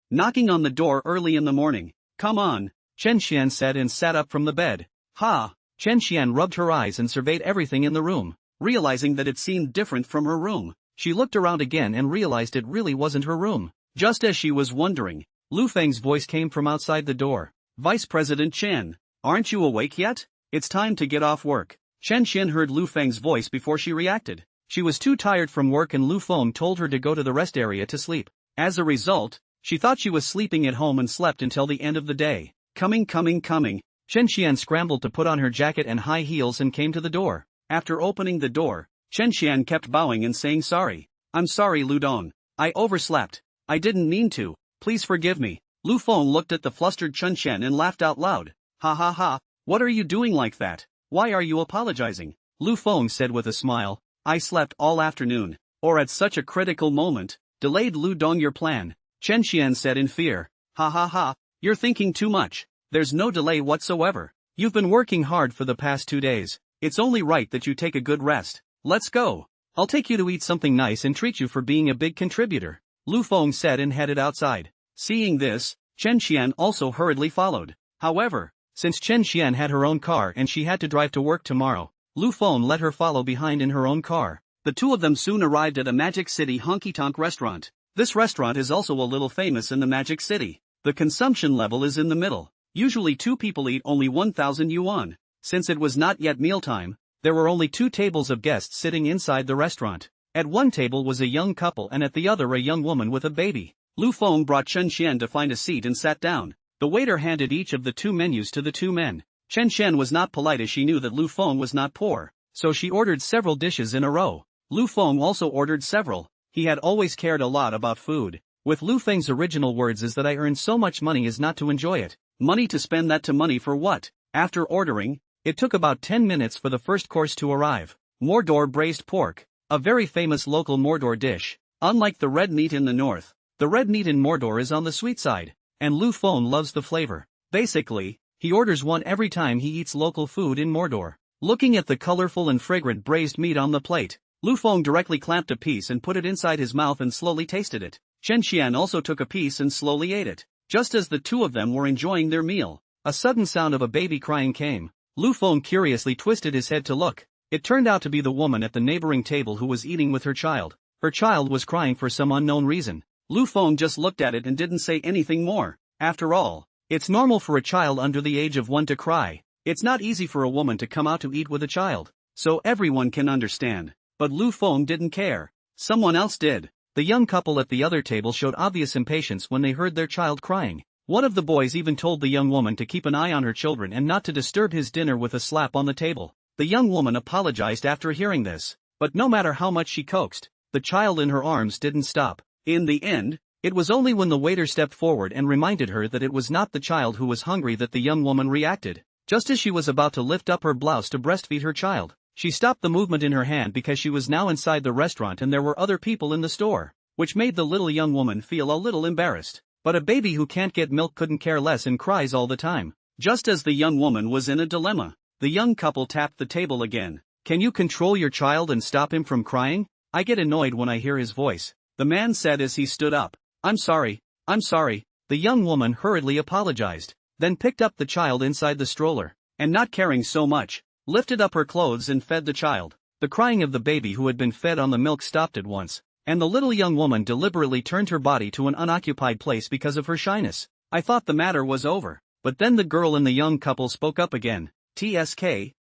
Knocking on the door early in the morning. Come on, Chen Qian said and sat up from the bed. Ha! Chen Qian rubbed her eyes and surveyed everything in the room. Realizing that it seemed different from her room, she looked around again and realized it really wasn't her room. Just as she was wondering, Lu Feng's voice came from outside the door. Vice President Chen, aren't you awake yet? It's time to get off work. Chen Qian heard Lu Feng's voice before she reacted. She was too tired from work and Lu Feng told her to go to the rest area to sleep. As a result, she thought she was sleeping at home and slept until the end of the day. Coming. Chen Qian scrambled to put on her jacket and high heels and came to the door. After opening the door, Chen Qian kept bowing and saying sorry. I'm sorry Lu Dong. I overslept. I didn't mean to. Please forgive me. Lu Feng looked at the flustered Chen Qian and laughed out loud. Ha ha ha. What are you doing like that? Why are you apologizing? Lu Feng said with a smile. I slept all afternoon. Or at such a critical moment. Delayed Lu Dong your plan. Chen Qian said in fear. Ha ha ha. You're thinking too much. There's no delay whatsoever. You've been working hard for the past 2 days. It's only right that you take a good rest. Let's go. I'll take you to eat something nice and treat you for being a big contributor. Lu Feng said and headed outside. Seeing this, Chen Qian also hurriedly followed. However, since Chen Qian had her own car and she had to drive to work tomorrow, Lu Feng let her follow behind in her own car. The two of them soon arrived at a Magic City honky-tonk restaurant. This restaurant is also a little famous in the Magic City. The consumption level is in the middle. Usually 2 people eat only 1,000 yuan. Since it was not yet mealtime, there were only 2 tables of guests sitting inside the restaurant. At one table was a young couple and at the other a young woman with a baby. Lu Feng brought Chen Qian to find a seat and sat down. The waiter handed each of the 2 menus to the 2 men. Chen Qian was not polite as she knew that Lu Feng was not poor, so she ordered several dishes in a row. Lu Feng also ordered several. He had always cared a lot about food. With Lu Feng's original words is that I earn so much money as not to enjoy it. Money to spend that to money for what? After ordering, it took about 10 minutes for the first course to arrive. Mordor braised pork, a very famous local Mordor dish. Unlike the red meat in the north, the red meat in Mordor is on the sweet side, and Lu Feng loves the flavor. Basically, he orders one every time he eats local food in Mordor. Looking at the colorful and fragrant braised meat on the plate, Lu Feng directly clamped a piece and put it inside his mouth and slowly tasted it. Chen Xian also took a piece and slowly ate it. Just as the two of them were enjoying their meal, a sudden sound of a baby crying came. Lu Feng curiously twisted his head to look. It turned out to be the woman at the neighboring table who was eating with her child. Her child was crying for some unknown reason. Lu Feng just looked at it and didn't say anything more. After all, it's normal for a child under the age of 1 to cry. It's not easy for a woman to come out to eat with a child. So everyone can understand. But Lu Feng didn't care. Someone else did. The young couple at the other table showed obvious impatience when they heard their child crying. One of the boys even told the young woman to keep an eye on her children and not to disturb his dinner with a slap on the table. The young woman apologized after hearing this. But no matter how much she coaxed, the child in her arms didn't stop. In the end, it was only when the waiter stepped forward and reminded her that it was not the child who was hungry that the young woman reacted. Just as she was about to lift up her blouse to breastfeed her child, she stopped the movement in her hand because she was now inside the restaurant and there were other people in the store, which made the little young woman feel a little embarrassed. But a baby who can't get milk couldn't care less and cries all the time. Just as the young woman was in a dilemma, the young couple tapped the table again. Can you control your child and stop him from crying? I get annoyed when I hear his voice, the man said as he stood up. I'm sorry. The young woman hurriedly apologized, then picked up the child inside the stroller, and not caring so much, lifted up her clothes and fed the child. The crying of the baby who had been fed on the milk stopped at once, and the little young woman deliberately turned her body to an unoccupied place because of her shyness. I thought the matter was over, but then the girl and the young couple spoke up again. TSK,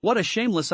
what a shameless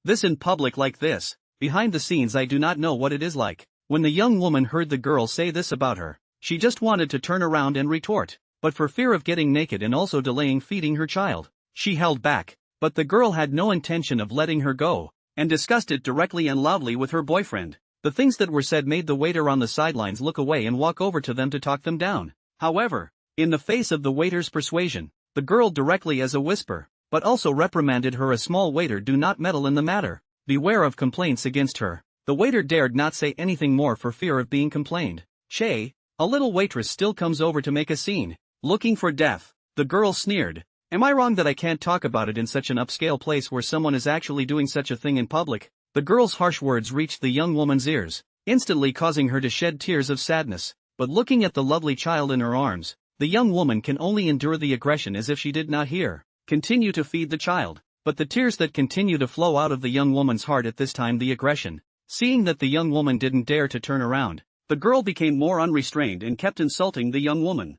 this in public like this. Behind the scenes I do not know what it is like. When the young woman heard the girl say this about her, she just wanted to turn around and retort, but for fear of getting naked and also delaying feeding her child, she held back. But the girl had no intention of letting her go, and discussed it directly and loudly with her boyfriend. The things that were said made the waiter on the sidelines look away and walk over to them to talk them down. However, in the face of the waiter's persuasion, the girl directly as a whisper, but also reprimanded her as small waiter do not meddle in the matter. Beware of complaints against her. The waiter dared not say anything more for fear of being complained. Che, a little waitress still comes over to make a scene. Looking for death. The girl sneered. Am I wrong that I can't talk about it in such an upscale place where someone is actually doing such a thing in public? The girl's harsh words reached the young woman's ears, instantly causing her to shed tears of sadness. But looking at the lovely child in her arms, the young woman can only endure the aggression as if she did not hear. Continue to feed the child. But the tears that continue to flow out of the young woman's heart at this time the aggression. Seeing that the young woman didn't dare to turn around, the girl became more unrestrained and kept insulting the young woman.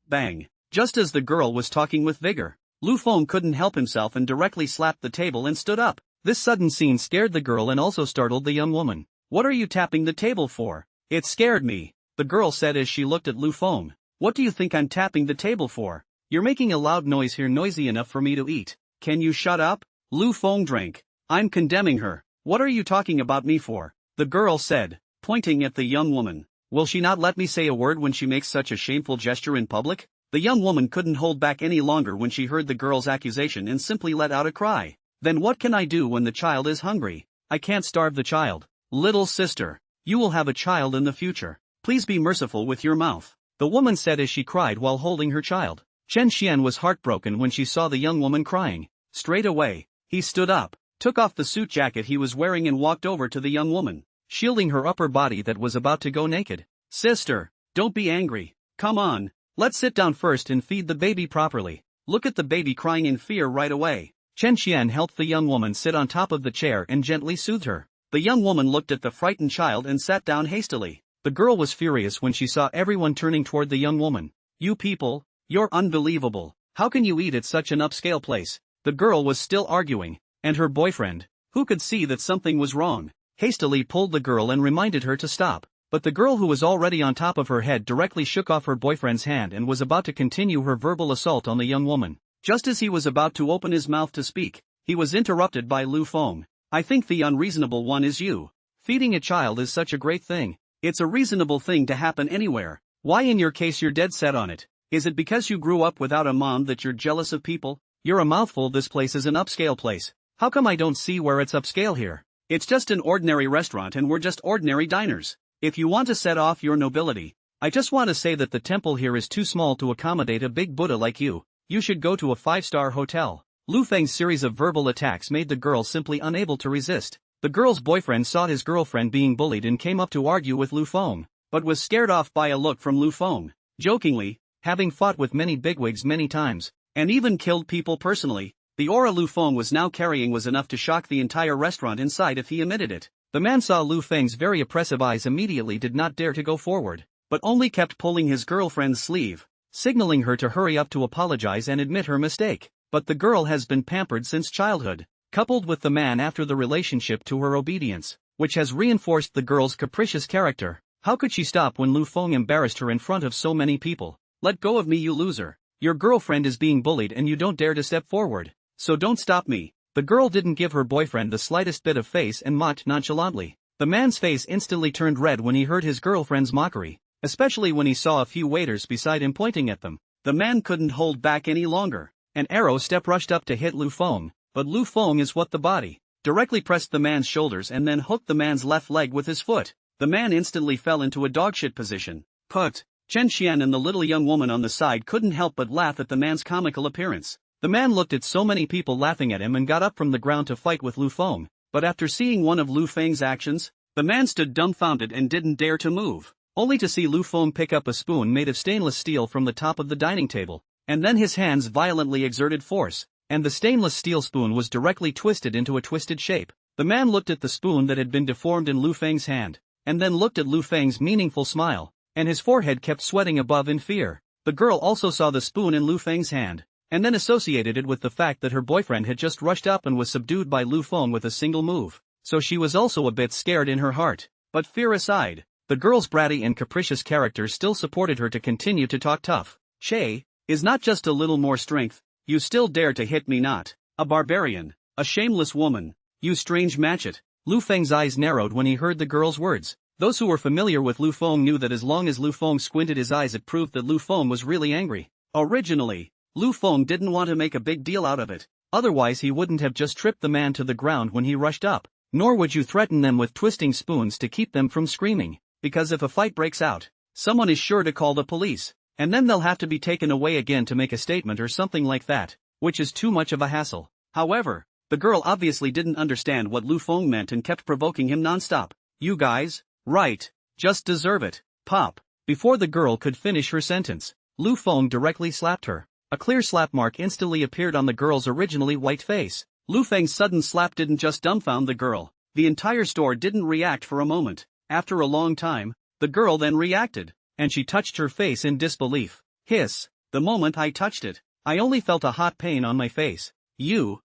Bang. Just as the girl was talking with vigor, Lu Feng couldn't help himself and directly slapped the table and stood up. This sudden scene scared the girl and also startled the young woman. What are you tapping the table for? It scared me, the girl said as she looked at Lu Feng. What do you think I'm tapping the table for? You're making a loud noise here, noisy enough for me to eat. Can you shut up? Lu Feng drank. I'm condemning her. What are you talking about me for? The girl said, pointing at the young woman. Will she not let me say a word when she makes such a shameful gesture in public? The young woman couldn't hold back any longer when she heard the girl's accusation and simply let out a cry. Then what can I do when the child is hungry? I can't starve the child. Little sister, you will have a child in the future. Please be merciful with your mouth, the woman said as she cried while holding her child. Chen Xian was heartbroken when she saw the young woman crying. Straight away, he stood up, took off the suit jacket he was wearing and walked over to the young woman, shielding her upper body that was about to go naked. Sister, don't be angry. Come on, let's sit down first and feed the baby properly. Look at the baby crying in fear right away. Chen Xian helped the young woman sit on top of the chair and gently soothed her. The young woman looked at the frightened child and sat down hastily. The girl was furious when she saw everyone turning toward the young woman. You people, you're unbelievable. How can you eat at such an upscale place? The girl was still arguing, and her boyfriend, who could see that something was wrong, hastily pulled the girl and reminded her to stop. But the girl who was already on top of her head directly shook off her boyfriend's hand and was about to continue her verbal assault on the young woman. Just as he was about to open his mouth to speak, he was interrupted by Lu Feng. I think the unreasonable one is you. Feeding a child is such a great thing. It's a reasonable thing to happen anywhere. Why in your case you're dead set on it? Is it because you grew up without a mom that you're jealous of people? You're a mouthful. This place is an upscale place. How come I don't see where it's upscale here? It's just an ordinary restaurant and we're just ordinary diners. If you want to set off your nobility, I just want to say that the temple here is too small to accommodate a big Buddha like you. You should go to a 5-star hotel. Lu Feng's series of verbal attacks made the girl simply unable to resist. The girl's boyfriend saw his girlfriend being bullied and came up to argue with Lu Feng, but was scared off by a look from Lu Feng. Jokingly, having fought with many bigwigs many times, and even killed people personally, the aura Lu Feng was now carrying was enough to shock the entire restaurant inside if he emitted it. The man saw Lu Feng's very oppressive eyes immediately did not dare to go forward, but only kept pulling his girlfriend's sleeve, signaling her to hurry up to apologize and admit her mistake. But the girl has been pampered since childhood, coupled with the man after the relationship to her obedience, which has reinforced the girl's capricious character. How could she stop when Lu Feng embarrassed her in front of so many people? Let go of me, you loser. Your girlfriend is being bullied and you don't dare to step forward. So don't stop me. The girl didn't give her boyfriend the slightest bit of face and mocked nonchalantly. The man's face instantly turned red when he heard his girlfriend's mockery, especially when he saw a few waiters beside him pointing at them. The man couldn't hold back any longer. An arrow step rushed up to hit Lu Feng, but Lu Feng is what the body, directly pressed the man's shoulders and then hooked the man's left leg with his foot. The man instantly fell into a dogshit position. Put. Chen Xian and the little young woman on the side couldn't help but laugh at the man's comical appearance. The man looked at so many people laughing at him and got up from the ground to fight with Lu Feng, but after seeing one of Lu Feng's actions, the man stood dumbfounded and didn't dare to move, only to see Lu Feng pick up a spoon made of stainless steel from the top of the dining table. And then his hands violently exerted force, and the stainless steel spoon was directly twisted into a twisted shape. The man looked at the spoon that had been deformed in Lu Feng's hand, and then looked at Lu Feng's meaningful smile, and his forehead kept sweating above in fear. The girl also saw the spoon in Lu Feng's hand, and then associated it with the fact that her boyfriend had just rushed up and was subdued by Lu Feng with a single move, so she was also a bit scared in her heart. But fear aside, the girl's bratty and capricious character still supported her to continue to talk tough. Shay, is not just a little more strength, you still dare to hit me not, a barbarian, a shameless woman, you strange matchet. Lu Feng's eyes narrowed when he heard the girl's words. Those who were familiar with Lu Feng knew that as long as Lu Feng squinted his eyes it proved that Lu Feng was really angry. Originally, Lu Feng didn't want to make a big deal out of it, otherwise he wouldn't have just tripped the man to the ground when he rushed up, nor would you threaten them with twisting spoons to keep them from screaming, because if a fight breaks out, someone is sure to call the police. And then they'll have to be taken away again to make a statement or something like that, which is too much of a hassle. However, the girl obviously didn't understand what Lu Feng meant and kept provoking him nonstop. You guys, right, just deserve it, pop. Before the girl could finish her sentence, Lu Feng directly slapped her. A clear slap mark instantly appeared on the girl's originally white face. Lu Feng's sudden slap didn't just dumbfound the girl. The entire store didn't react for a moment. After a long time, the girl then reacted, and she touched her face in disbelief. Hiss. The moment I touched it, I only felt a hot pain on my face. You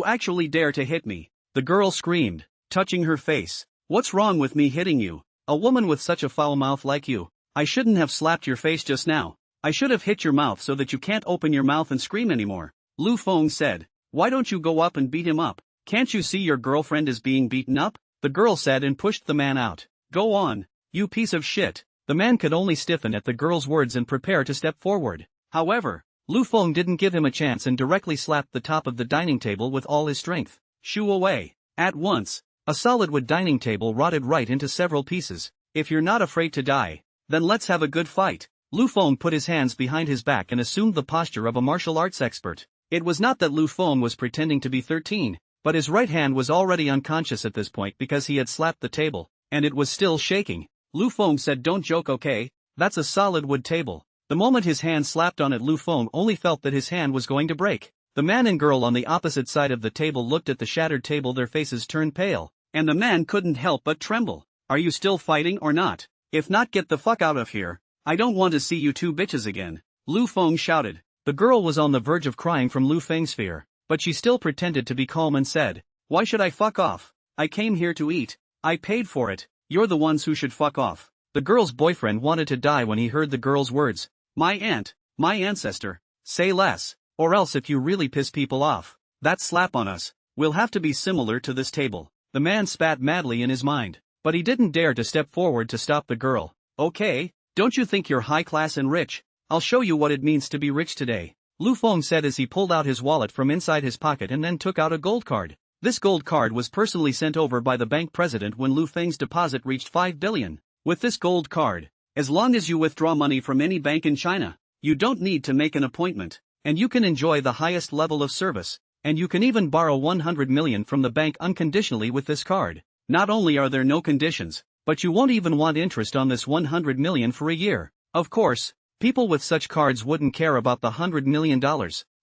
actually dare to hit me, the girl screamed, touching her face. What's wrong with me hitting you? A woman with such a foul mouth like you. I shouldn't have slapped your face just now. I should have hit your mouth so that you can't open your mouth and scream anymore. Lu Feng said. Why don't you go up and beat him up? Can't you see your girlfriend is being beaten up? The girl said and pushed the man out. Go on, you piece of shit. The man could only stiffen at the girl's words and prepare to step forward. However, Lu Feng didn't give him a chance and directly slapped the top of the dining table with all his strength. Shoo away. At once, a solid wood dining table rotted right into several pieces. If you're not afraid to die, then let's have a good fight. Lu Feng put his hands behind his back and assumed the posture of a martial arts expert. It was not that Lu Feng was pretending to be 13, but his right hand was already unconscious at this point because he had slapped the table, and it was still shaking. Lu Feng said, don't joke, okay? That's a solid wood table. The moment his hand slapped on it, Lu Feng only felt that his hand was going to break. The man and girl on the opposite side of the table looked at the shattered table, their faces turned pale, and the man couldn't help but tremble. Are you still fighting or not? If not, get the fuck out of here. I don't want to see you two bitches again. Lu Feng shouted. The girl was on the verge of crying from Lu Feng's fear, but she still pretended to be calm and said, why should I fuck off? I came here to eat. I paid for it. You're the ones who should fuck off. The girl's boyfriend wanted to die when he heard the girl's words. My aunt, my ancestor, say less, or else if you really piss people off, that slap on us will have to be similar to this table. The man spat madly in his mind, but he didn't dare to step forward to stop the girl. Okay, don't you think you're high class and rich? I'll show you what it means to be rich today, Lu Feng said as he pulled out his wallet from inside his pocket and then took out a gold card. This gold card was personally sent over by the bank president when Lu Feng's deposit reached 5 billion. With this gold card, as long as you withdraw money from any bank in China, you don't need to make an appointment. and you can enjoy the highest level of service, and you can even borrow 100 million from the bank unconditionally with this card. Not only are there no conditions, but you won't even want interest on this 100 million for a year. Of course, people with such cards wouldn't care about the $100 million,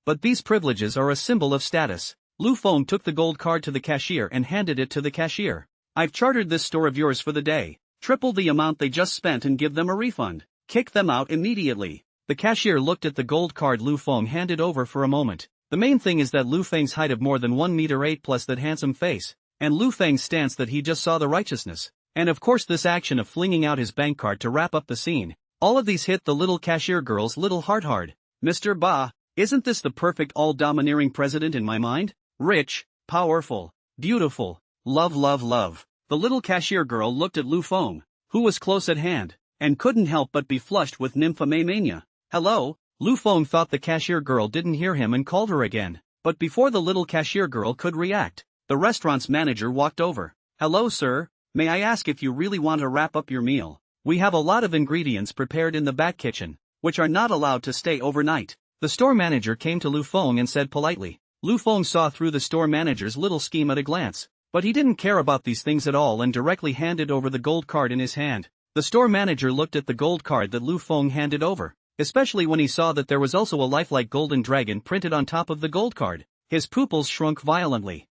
but these privileges are a symbol of status. Lu Feng took the gold card to the cashier and handed it to the cashier. I've chartered this store of yours for the day. Triple the amount they just spent and give them a refund. Kick them out immediately. The cashier looked at the gold card Lu Feng handed over for a moment. The main thing is that Lu Feng's height of more than 1 meter 8 plus that handsome face, and Lu Feng's stance that he just saw the righteousness, and of course this action of flinging out his bank card to wrap up the scene. All of these hit the little cashier girl's little heart hard. Mr. Ba, isn't this the perfect all-domineering president in my mind? Rich, powerful, beautiful, love love love. The little cashier girl looked at Lu Feng, who was close at hand, and couldn't help but be flushed with nymphomania. Hello? Lu Feng thought the cashier girl didn't hear him and called her again, but before the little cashier girl could react, the restaurant's manager walked over. Hello sir, may I ask if you really want to wrap up your meal? We have a lot of ingredients prepared in the back kitchen, which are not allowed to stay overnight. The store manager came to Lu Feng and said politely. Lu Feng saw through the store manager's little scheme at a glance, but he didn't care about these things at all and directly handed over the gold card in his hand. The store manager looked at the gold card that Lu Feng handed over, especially when he saw that there was also a lifelike golden dragon printed on top of the gold card. His pupils shrunk violently.